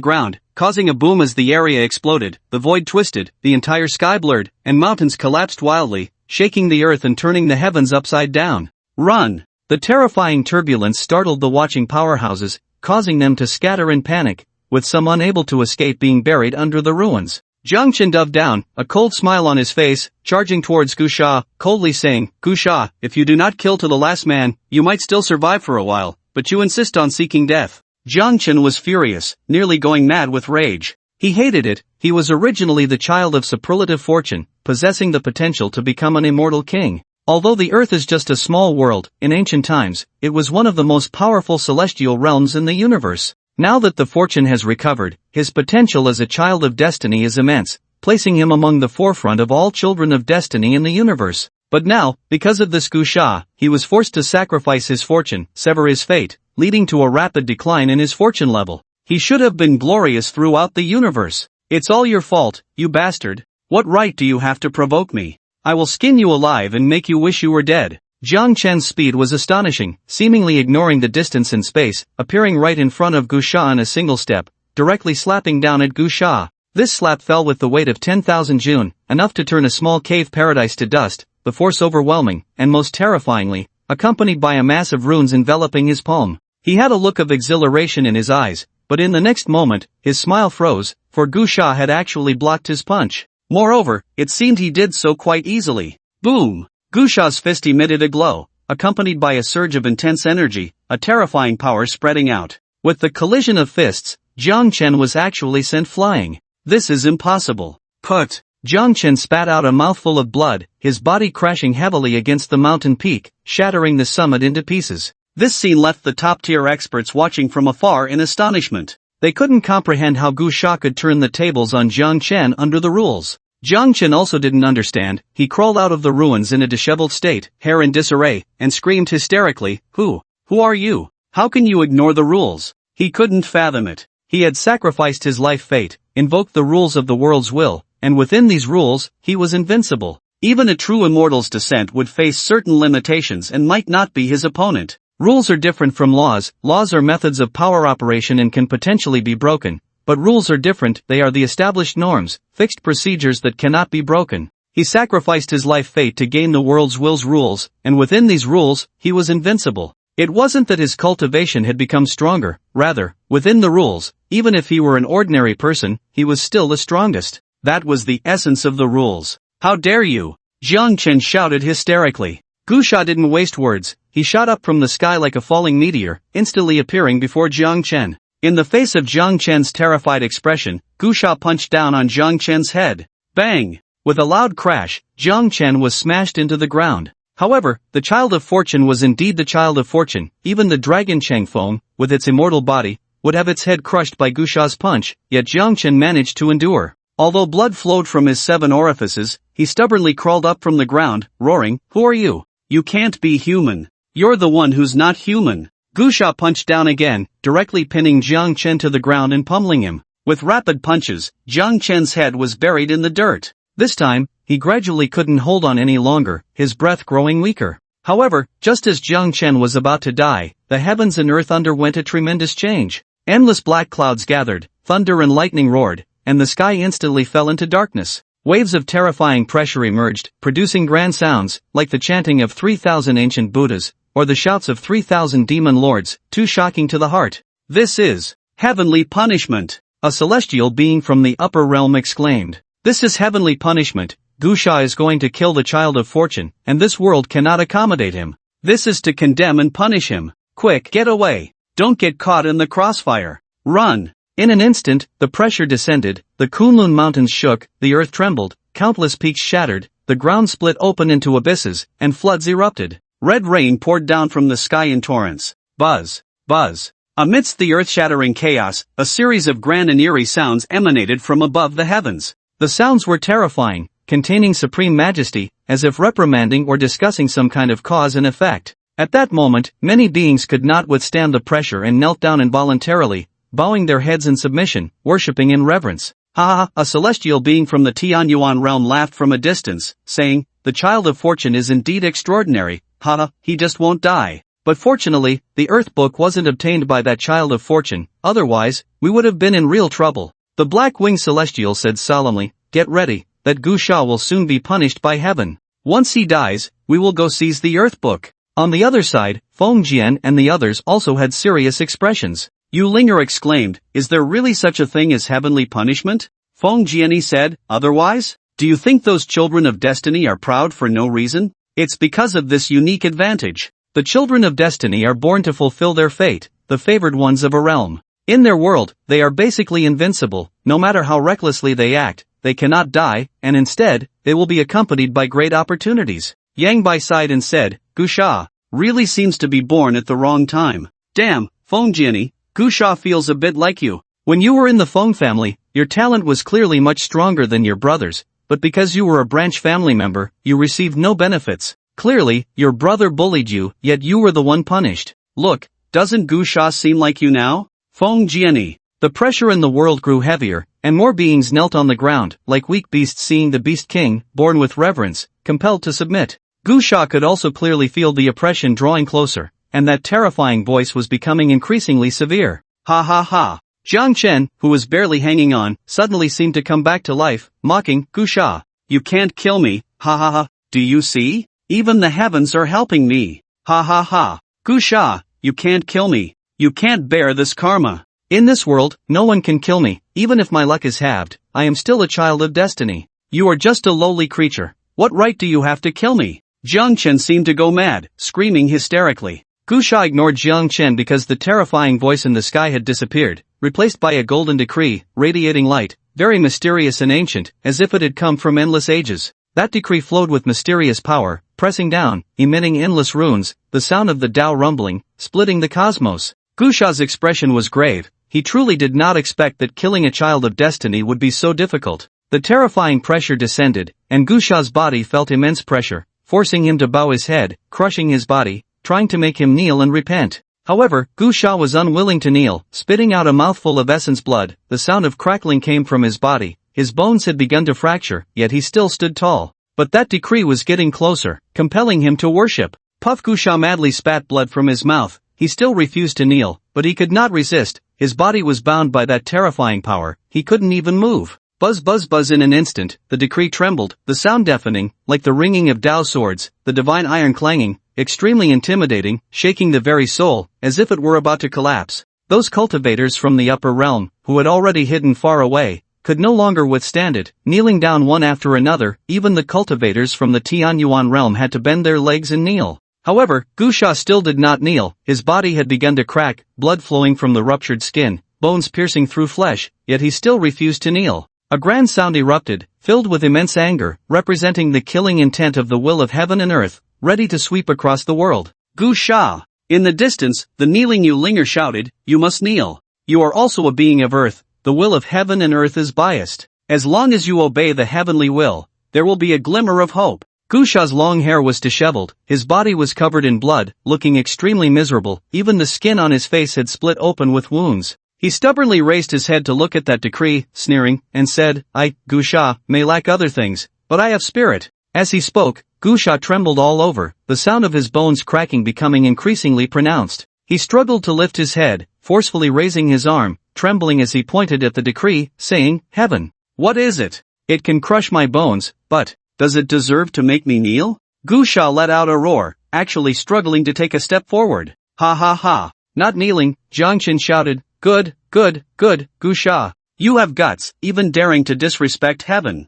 [SPEAKER 1] ground, causing a boom as the area exploded. The void twisted, the entire sky blurred, and mountains collapsed wildly, shaking the earth and turning the heavens upside down. "Run!" The terrifying turbulence startled the watching powerhouses, causing them to scatter in panic, with some unable to escape being buried under the ruins. Jiang Chen dove down, a cold smile on his face, charging towards Gu Sha, coldly saying, "Gu Sha, if you do not kill to the last man, you might still survive for a while, but you insist on seeking death." Jiang Chen was furious, nearly going mad with rage. He hated it. He was originally the child of superlative fortune, possessing the potential to become an immortal king. Although the earth is just a small world, in ancient times, it was one of the most powerful celestial realms in the universe. Now that the fortune has recovered, his potential as a child of destiny is immense, placing him among the forefront of all children of destiny in the universe. But now, because of this Gu Sha, he was forced to sacrifice his fortune, sever his fate, leading to a rapid decline in his fortune level. He should have been glorious throughout the universe. "It's all your fault, you bastard. What right do you have to provoke me? I will skin you alive and make you wish you were dead." Jiang Chen's speed was astonishing, seemingly ignoring the distance and space, appearing right in front of Gu Sha in a single step, directly slapping down at Gu Sha. This slap fell with the weight of 10,000 Jun, enough to turn a small cave paradise to dust, the force overwhelming, and most terrifyingly, accompanied by a mass of runes enveloping his palm. He had a look of exhilaration in his eyes, but in the next moment, his smile froze, for Gu Sha had actually blocked his punch. Moreover, it seemed he did so quite easily. Boom! Gu Sha's fist emitted a glow, accompanied by a surge of intense energy, a terrifying power spreading out. With the collision of fists, Jiang Chen was actually sent flying. "This is impossible. Put Jiang Chen spat out a mouthful of blood, his body crashing heavily against the mountain peak, shattering the summit into pieces. This scene left the top-tier experts watching from afar in astonishment. They couldn't comprehend how Gu Sha could turn the tables on Jiang Chen under the rules. Jiang Chen also didn't understand. He crawled out of the ruins in a disheveled state, hair in disarray, and screamed hysterically, Who are you? How can you ignore the rules? He couldn't fathom it. He had sacrificed his life fate, invoked the rules of the world's will, and within these rules, he was invincible. Even a true immortal's descent would face certain limitations and might not be his opponent. Rules are different from laws. Laws are methods of power operation and can potentially be broken. But rules are different. They are the established norms, fixed procedures that cannot be broken. He sacrificed his life fate to gain the world's will's rules, and within these rules, he was invincible. It wasn't that his cultivation had become stronger, rather, within the rules, even if he were an ordinary person, he was still the strongest. That was the essence of the rules. How dare you? Jiang Chen shouted hysterically. Gu Sha didn't waste words. He shot up from the sky like a falling meteor, instantly appearing before Jiang Chen. In the face of Jiang Chen's terrified expression, Gu Sha punched down on Jiang Chen's head. Bang! With a loud crash, Jiang Chen was smashed into the ground. However, the Child of Fortune was indeed the Child of Fortune. Even the Dragon Changfeng, with its immortal body, would have its head crushed by Gu Sha's punch, yet Jiang Chen managed to endure. Although blood flowed from his 7 orifices, he stubbornly crawled up from the ground, roaring, Who are you? You can't be human. You're the one who's not human. Gu Sha punched down again, directly pinning Jiang Chen to the ground and pummeling him. With rapid punches, Jiang Chen's head was buried in the dirt. This time, he gradually couldn't hold on any longer, his breath growing weaker. However, just as Jiang Chen was about to die, the heavens and earth underwent a tremendous change. Endless black clouds gathered, thunder and lightning roared, and the sky instantly fell into darkness. Waves of terrifying pressure emerged, producing grand sounds, like the chanting of 3,000 ancient Buddhas, or the shouts of 3,000 demon lords, too shocking to the heart. This is heavenly punishment, a celestial being from the upper realm exclaimed. This is heavenly punishment. Gu Sha is going to kill the Child of Fortune, and this world cannot accommodate him. This is to condemn and punish him. Quick, get away. Don't get caught in the crossfire. Run. In an instant, the pressure descended, the Kunlun mountains shook, the earth trembled, countless peaks shattered, the ground split open into abysses, and floods erupted. Red rain poured down from the sky in torrents. Buzz, buzz. Amidst the earth-shattering chaos, a series of grand and eerie sounds emanated from above the heavens. The sounds were terrifying, containing supreme majesty, as if reprimanding or discussing some kind of cause and effect. At that moment, many beings could not withstand the pressure and knelt down involuntarily, bowing their heads in submission, worshipping in reverence. Ha ha! A celestial being from the Tianyuan realm laughed from a distance, saying, The Child of Fortune is indeed extraordinary. Ha ha! He just won't die. But fortunately, the Earth Book wasn't obtained by that Child of Fortune, otherwise, we would have been in real trouble. The Black-Winged Celestial said solemnly, Get ready, that Gu Sha will soon be punished by heaven. Once he dies, we will go seize the Earth Book. On the other side, Feng Jian and the others also had serious expressions. Yu Linger exclaimed, Is there really such a thing as heavenly punishment? Feng Jiani said, Otherwise? Do you think those children of destiny are proud for no reason? It's because of this unique advantage. The children of destiny are born to fulfill their fate, the favored ones of a realm. In their world, they are basically invincible. No matter how recklessly they act, they cannot die, and instead, they will be accompanied by great opportunities. Yang Bai sighed and said, Gu Sha really seems to be born at the wrong time. Damn, Feng Jiani, Gu Sha feels a bit like you. When you were in the Feng family, your talent was clearly much stronger than your brother's, but because you were a branch family member, you received no benefits. Clearly, your brother bullied you, yet you were the one punished. Look, doesn't Gu Sha seem like you now? Feng Jiani. The pressure in the world grew heavier, and more beings knelt on the ground, like weak beasts seeing the Beast King, born with reverence, compelled to submit. Gu Sha could also clearly feel the oppression drawing closer, and that terrifying voice was becoming increasingly severe. Ha ha ha. Jiang Chen, who was barely hanging on, suddenly seemed to come back to life, mocking, Gu Sha. You can't kill me, ha ha ha, do you see? Even the heavens are helping me. Ha ha ha. Gu Sha, you can't kill me. You can't bear this karma. In this world, no one can kill me, even if my luck is halved, I am still a child of destiny. You are just a lowly creature. What right do you have to kill me? Jiang Chen seemed to go mad, screaming hysterically. Gu Sha ignored Jiang Chen because the terrifying voice in the sky had disappeared, replaced by a golden decree, radiating light, very mysterious and ancient, as if it had come from endless ages. That decree flowed with mysterious power, pressing down, emitting endless runes, the sound of the Tao rumbling, splitting the cosmos. Gusha's expression was grave. He truly did not expect that killing a child of destiny would be so difficult. The terrifying pressure descended, and Gusha's body felt immense pressure, forcing him to bow his head, crushing his body, trying to make him kneel and repent. However, Gusha was unwilling to kneel, spitting out a mouthful of essence blood. The sound of crackling came from his body. His bones had begun to fracture, yet he still stood tall. But that decree was getting closer, compelling him to worship. Puff Gusha madly spat blood from his mouth. He still refused to kneel, but he could not resist. His body was bound by that terrifying power. He couldn't even move. Buzz buzz buzz. In an instant, the decree trembled, the sound deafening, like the ringing of Tao swords, the divine iron clanging, extremely intimidating, shaking the very soul, as if it were about to collapse. Those cultivators from the upper realm, who had already hidden far away, could no longer withstand it, kneeling down one after another. Even the cultivators from the Tianyuan realm had to bend their legs and kneel. However, Gusha still did not kneel. His body had begun to crack, blood flowing from the ruptured skin, bones piercing through flesh, yet he still refused to kneel. A grand sound erupted, filled with immense anger, representing the killing intent of the will of heaven and earth, ready to sweep across the world. Gusha! In the distance, the kneeling Yulinger shouted, "You must kneel. You are also a being of earth. The will of heaven and earth is biased. As long as you obey the heavenly will, there will be a glimmer of hope." Gusha's long hair was disheveled, his body was covered in blood, looking extremely miserable. Even the skin on his face had split open with wounds. He stubbornly raised his head to look at that decree, sneering, and said, "I, Gusha, may lack other things, but I have spirit." As he spoke, Gusha trembled all over, the sound of his bones cracking becoming increasingly pronounced. He struggled to lift his head, forcefully raising his arm, trembling as he pointed at the decree, saying, "Heaven, what is it? It can crush my bones, but does it deserve to make me kneel?" Gusha let out a roar, actually struggling to take a step forward. "Ha ha ha! Not kneeling," Jiangchen shouted. "Good, good, good, Gusha. You have guts, even daring to disrespect heaven.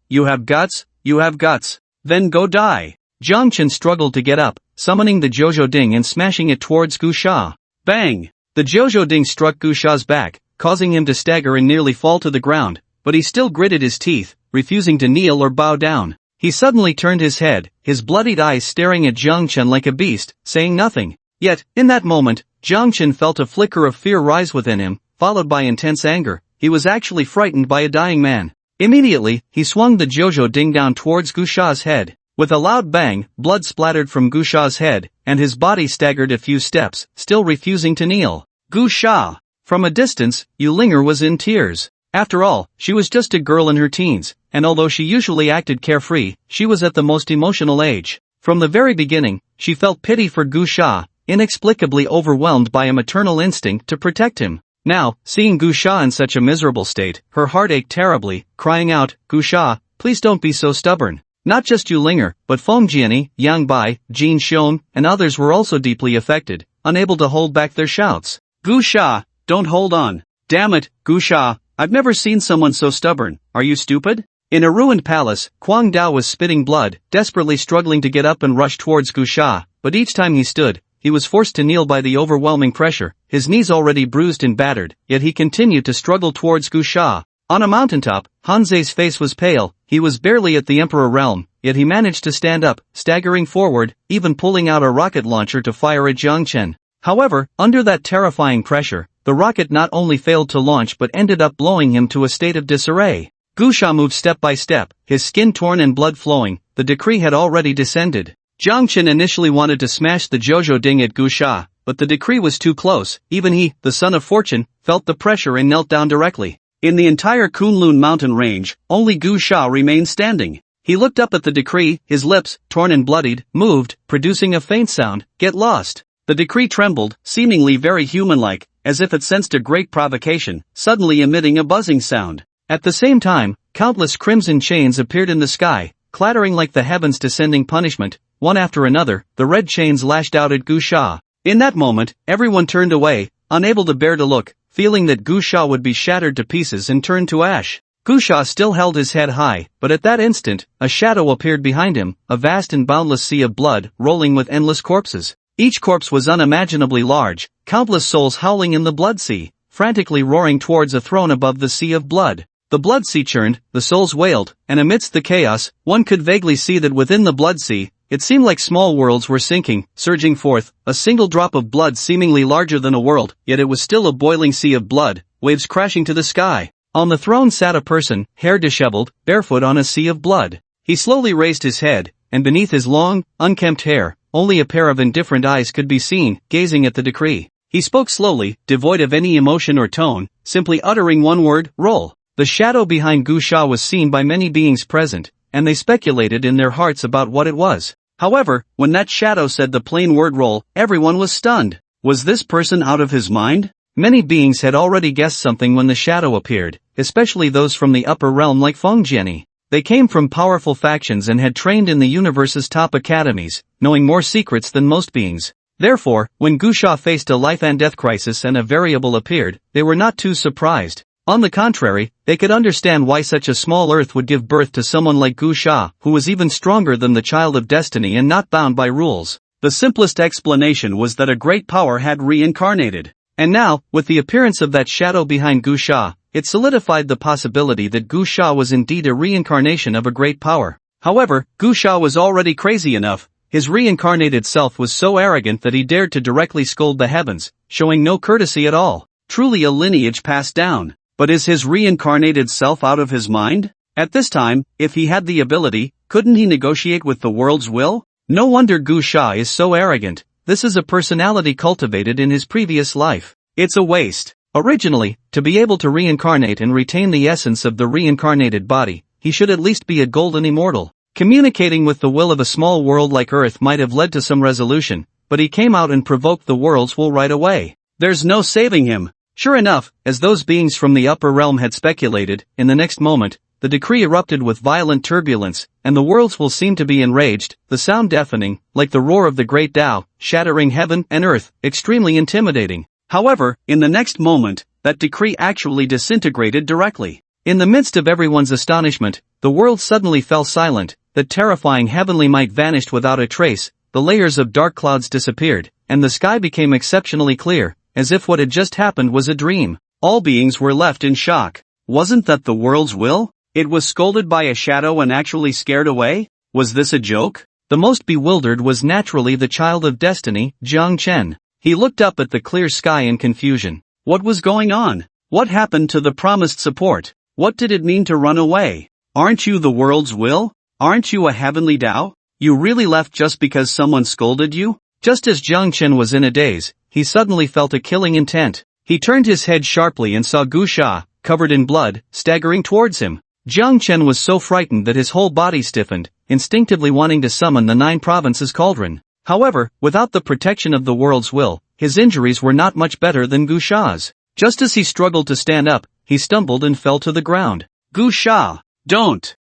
[SPEAKER 1] You have guts, you have guts. Then go die." Jiangchen struggled to get up, summoning the Jojo Ding and smashing it towards Gusha. Bang! The Jojo Ding struck Gusha's back, causing him to stagger and nearly fall to the ground, but he still gritted his teeth, refusing to kneel or bow down. He suddenly turned his head, his bloodied eyes staring at Jiangchen like a beast, saying nothing. Yet, in that moment, Jiangchen felt a flicker of fear rise within him, followed by intense anger. He was actually frightened by a dying man. Immediately, he swung the Jojo Ding down towards Gusha's head. With a loud bang, blood splattered from Gusha's head, and his body staggered a few steps, still refusing to kneel. Gusha! From a distance, Yulinger was in tears. After all, she was just a girl in her teens, and although she usually acted carefree, she was at the most emotional age. From the very beginning, she felt pity for Gusha, inexplicably overwhelmed by a maternal instinct to protect him. Now, seeing Gusha in such a miserable state, her heart ached terribly, crying out, "Gusha, please don't be so stubborn." Not just Yulinger, but Feng Jiani, Yang Bai, Jin Xiong, and others were also deeply affected, unable to hold back their shouts. "Gusha, don't hold on. Damn it, Gusha, I've never seen someone so stubborn. Are you stupid?" In a ruined palace, Kwang Dao was spitting blood, desperately struggling to get up and rush towards Gusha, but each time he stood, he was forced to kneel by the overwhelming pressure, his knees already bruised and battered, yet he continued to struggle towards Gusha. On a mountaintop, Hanzei's face was pale. He was barely at the Emperor realm, yet he managed to stand up, staggering forward, even pulling out a rocket launcher to fire at Jiangchen. However, under that terrifying pressure, the rocket not only failed to launch but ended up blowing him to a state of disarray. Gusha moved step by step, his skin torn and blood flowing. The decree had already descended. Jiangchen initially wanted to smash the Jojo Ding at Gusha, but the decree was too close. Even he, the son of fortune, felt the pressure and knelt down directly. In the entire Kunlun mountain range, only Gusha remained standing. He looked up at the decree, his lips, torn and bloodied, moved, producing a faint sound, "Get lost." The decree trembled, seemingly very human-like, as if it sensed a great provocation, suddenly emitting a buzzing sound. At the same time, countless crimson chains appeared in the sky, clattering like the heavens descending punishment. One after another, the red chains lashed out at Gusha. In that moment, everyone turned away, unable to bear to look, feeling that Gusha would be shattered to pieces and turned to ash. Gusha still held his head high, but at that instant, a shadow appeared behind him, a vast and boundless sea of blood, rolling with endless corpses. Each corpse was unimaginably large, countless souls howling in the blood sea. frantically roaring towards a throne above the sea of blood. The blood sea churned, the souls wailed, and amidst the chaos, one could vaguely see that within the blood sea, it seemed like small worlds were sinking, surging forth, a single drop of blood seemingly larger than a world, yet it was still a boiling sea of blood, waves crashing to the sky. On the throne sat a person, hair disheveled, barefoot on a sea of blood. He slowly raised his head, and beneath his long, unkempt hair, only a pair of indifferent eyes could be seen, gazing at the decree. He spoke slowly, devoid of any emotion or tone, simply uttering one word, roll. The shadow behind Gu Sha was seen by many beings present, and they speculated in their hearts about what it was. However, when that shadow said the plain word roll, everyone was stunned. Was this person out of his mind? Many beings had already guessed something when the shadow appeared, especially those from the upper realm like Feng Jianni. They came from powerful factions and had trained in the universe's top academies, knowing more secrets than most beings. Therefore, when Gu Sha faced a life and death crisis and a variable appeared, they were not too surprised. On the contrary, they could understand why such a small earth would give birth to someone like Gu Sha, who was even stronger than the child of destiny and not bound by rules. The simplest explanation was that a great power had reincarnated. And now, with the appearance of that shadow behind Gu Sha, it solidified the possibility that Gu Sha was indeed a reincarnation of a great power. However, Gu Sha was already crazy enough. His reincarnated self was so arrogant that he dared to directly scold the heavens, showing no courtesy at all. Truly a lineage passed down. But is his reincarnated self out of his mind? At this time, if he had the ability, couldn't he negotiate with the world's will? No wonder Gu Sha is so arrogant. This is a personality cultivated in his previous life. It's a waste. Originally, to be able to reincarnate and retain the essence of the reincarnated body, he should at least be a golden immortal. Communicating with the will of a small world like Earth might have led to some resolution, but he came out and provoked the world's will right away. There's no saving him. Sure enough, as those beings from the upper realm had speculated, in the next moment, the decree erupted with violent turbulence, and the worlds will seemed to be enraged, the sound deafening, like the roar of the great Tao, shattering heaven and earth, extremely intimidating. However, in the next moment, that decree actually disintegrated directly. In the midst of everyone's astonishment, the world suddenly fell silent, the terrifying heavenly might vanished without a trace, the layers of dark clouds disappeared, and the sky became exceptionally clear, as if what had just happened was a dream. All beings were left in shock. Wasn't that the world's will? It was scolded by a shadow and actually scared away? Was this a joke? The most bewildered was naturally the child of destiny, Jiang Chen. He looked up at the clear sky in confusion. What was going on? What happened to the promised support? What did it mean to run away? Aren't you the world's will? Aren't you a heavenly Tao? You really left just because someone scolded you? Just as Jiang Chen was in a daze, he suddenly felt a killing intent. He turned his head sharply and saw Gu Sha, covered in blood, staggering towards him. Jiang Chen was so frightened that his whole body stiffened, instinctively wanting to summon the 9 provinces cauldron. However, without the protection of the world's will, his injuries were not much better than Gu Sha's. Just as he struggled to stand up, he stumbled and fell to the ground. Gu Sha! Don't!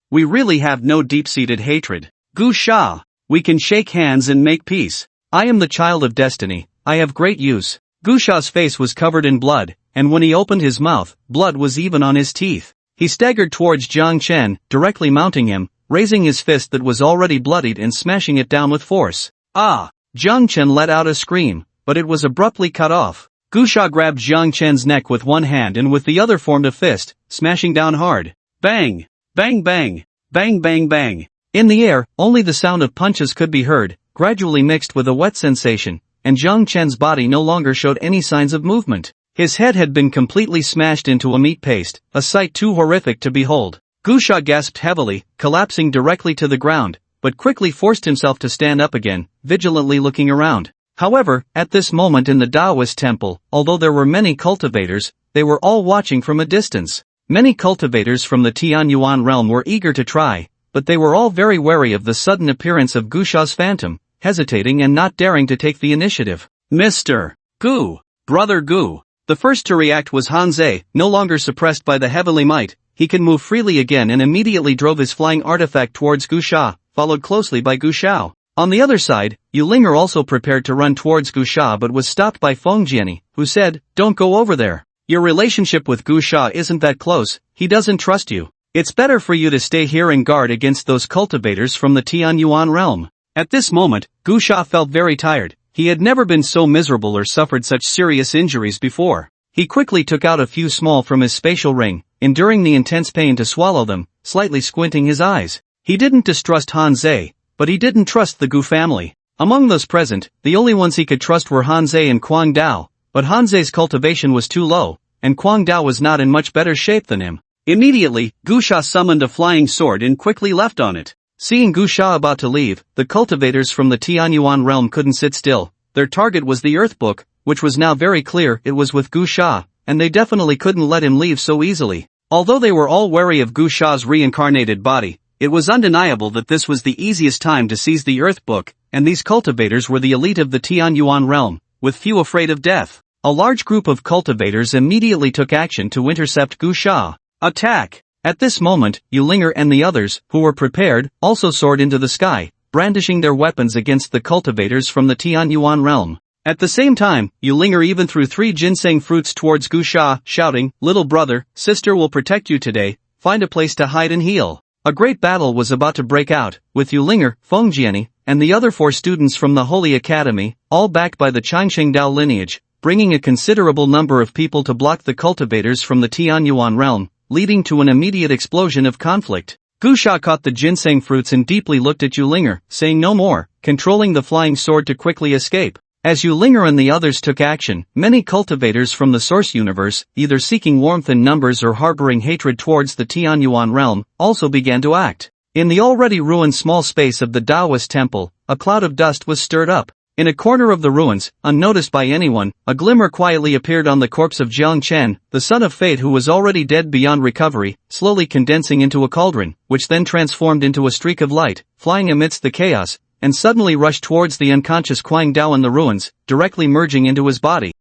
[SPEAKER 1] We really have no deep-seated hatred. Gu Sha! We can shake hands and make peace. I am the child of destiny. I have great use. Gu Sha's face was covered in blood, and when he opened his mouth, blood was even on his teeth. He staggered towards Jiang Chen, directly mounting him, raising his fist that was already bloodied and smashing it down with force. Ah! Jiang Chen let out a scream, but it was abruptly cut off. Gu Sha grabbed Jiang Chen's neck with one hand and with the other formed a fist, smashing down hard. Bang! Bang bang! Bang bang bang! In the air, only the sound of punches could be heard, gradually mixed with a wet sensation, and Jiang Chen's body no longer showed any signs of movement. His head had been completely smashed into a meat paste, a sight too horrific to behold. Gu Sha gasped heavily, collapsing directly to the ground, but quickly forced himself to stand up again, vigilantly looking around. However, at this moment in the Taoist temple, although there were many cultivators, they were all watching from a distance. Many cultivators from the Tianyuan realm were eager to try, but they were all very wary of the sudden appearance of Gu Sha's phantom, hesitating and not daring to take the initiative. Mr. Gu! Brother Gu! The first to react was Hanzei, no longer suppressed by the heavenly might. He could move freely again and immediately drove his flying artifact towards Gu Sha, followed closely by Gu Shao. On the other side, Yulinger also prepared to run towards Gu Sha but was stopped by Feng Jianni, who said, "Don't go over there. Your relationship with Gu Sha isn't that close, he doesn't trust you. It's better for you to stay here and guard against those cultivators from the Tianyuan realm." At this moment, Gu Sha felt very tired. He had never been so miserable or suffered such serious injuries before. He quickly took out a few small from his spatial ring, enduring the intense pain to swallow them, slightly squinting his eyes. He didn't distrust Hanzei, but he didn't trust the Gu family. Among those present, the only ones he could trust were Hanzei and Quang Dao, but Hanzei's cultivation was too low, and Quang Dao was not in much better shape than him. Immediately, Gu Sha summoned a flying sword and quickly left on it. Seeing Gu Sha about to leave, the cultivators from the Tianyuan realm couldn't sit still. Their target was the Earth Book, which was now very clear it was with Gu Sha, and they definitely couldn't let him leave so easily. Although they were all wary of Gu Sha's reincarnated body, it was undeniable that this was the easiest time to seize the Earth Book, and these cultivators were the elite of the Tianyuan realm, with few afraid of death. A large group of cultivators immediately took action to intercept Gu Sha. Attack! At this moment, Yulinger and the others, who were prepared, also soared into the sky, brandishing their weapons against the cultivators from the Tianyuan realm. At the same time, Yulinger even threw 3 ginseng fruits towards Gu Sha, shouting, "Little brother, sister will protect you today, find a place to hide and heal." A great battle was about to break out, with Yulinger, Fengjiani, and the other 4 students from the Holy Academy, all backed by the Changsheng Dao lineage, bringing a considerable number of people to block the cultivators from the Tianyuan realm, leading to an immediate explosion of conflict. Gu Sha caught the ginseng fruits and deeply looked at Yulinger, saying no more, controlling the flying sword to quickly escape. As Yulinger and the others took action, many cultivators from the source universe, either seeking warmth in numbers or harboring hatred towards the Tianyuan realm, also began to act. In the already ruined small space of the Taoist temple, a cloud of dust was stirred up. In a corner of the ruins, unnoticed by anyone, a glimmer quietly appeared on the corpse of Jiang Chen, the son of fate who was already dead beyond recovery, slowly condensing into a cauldron, which then transformed into a streak of light, flying amidst the chaos, and suddenly rushed towards the unconscious Quang Dao in the ruins, directly merging into his body.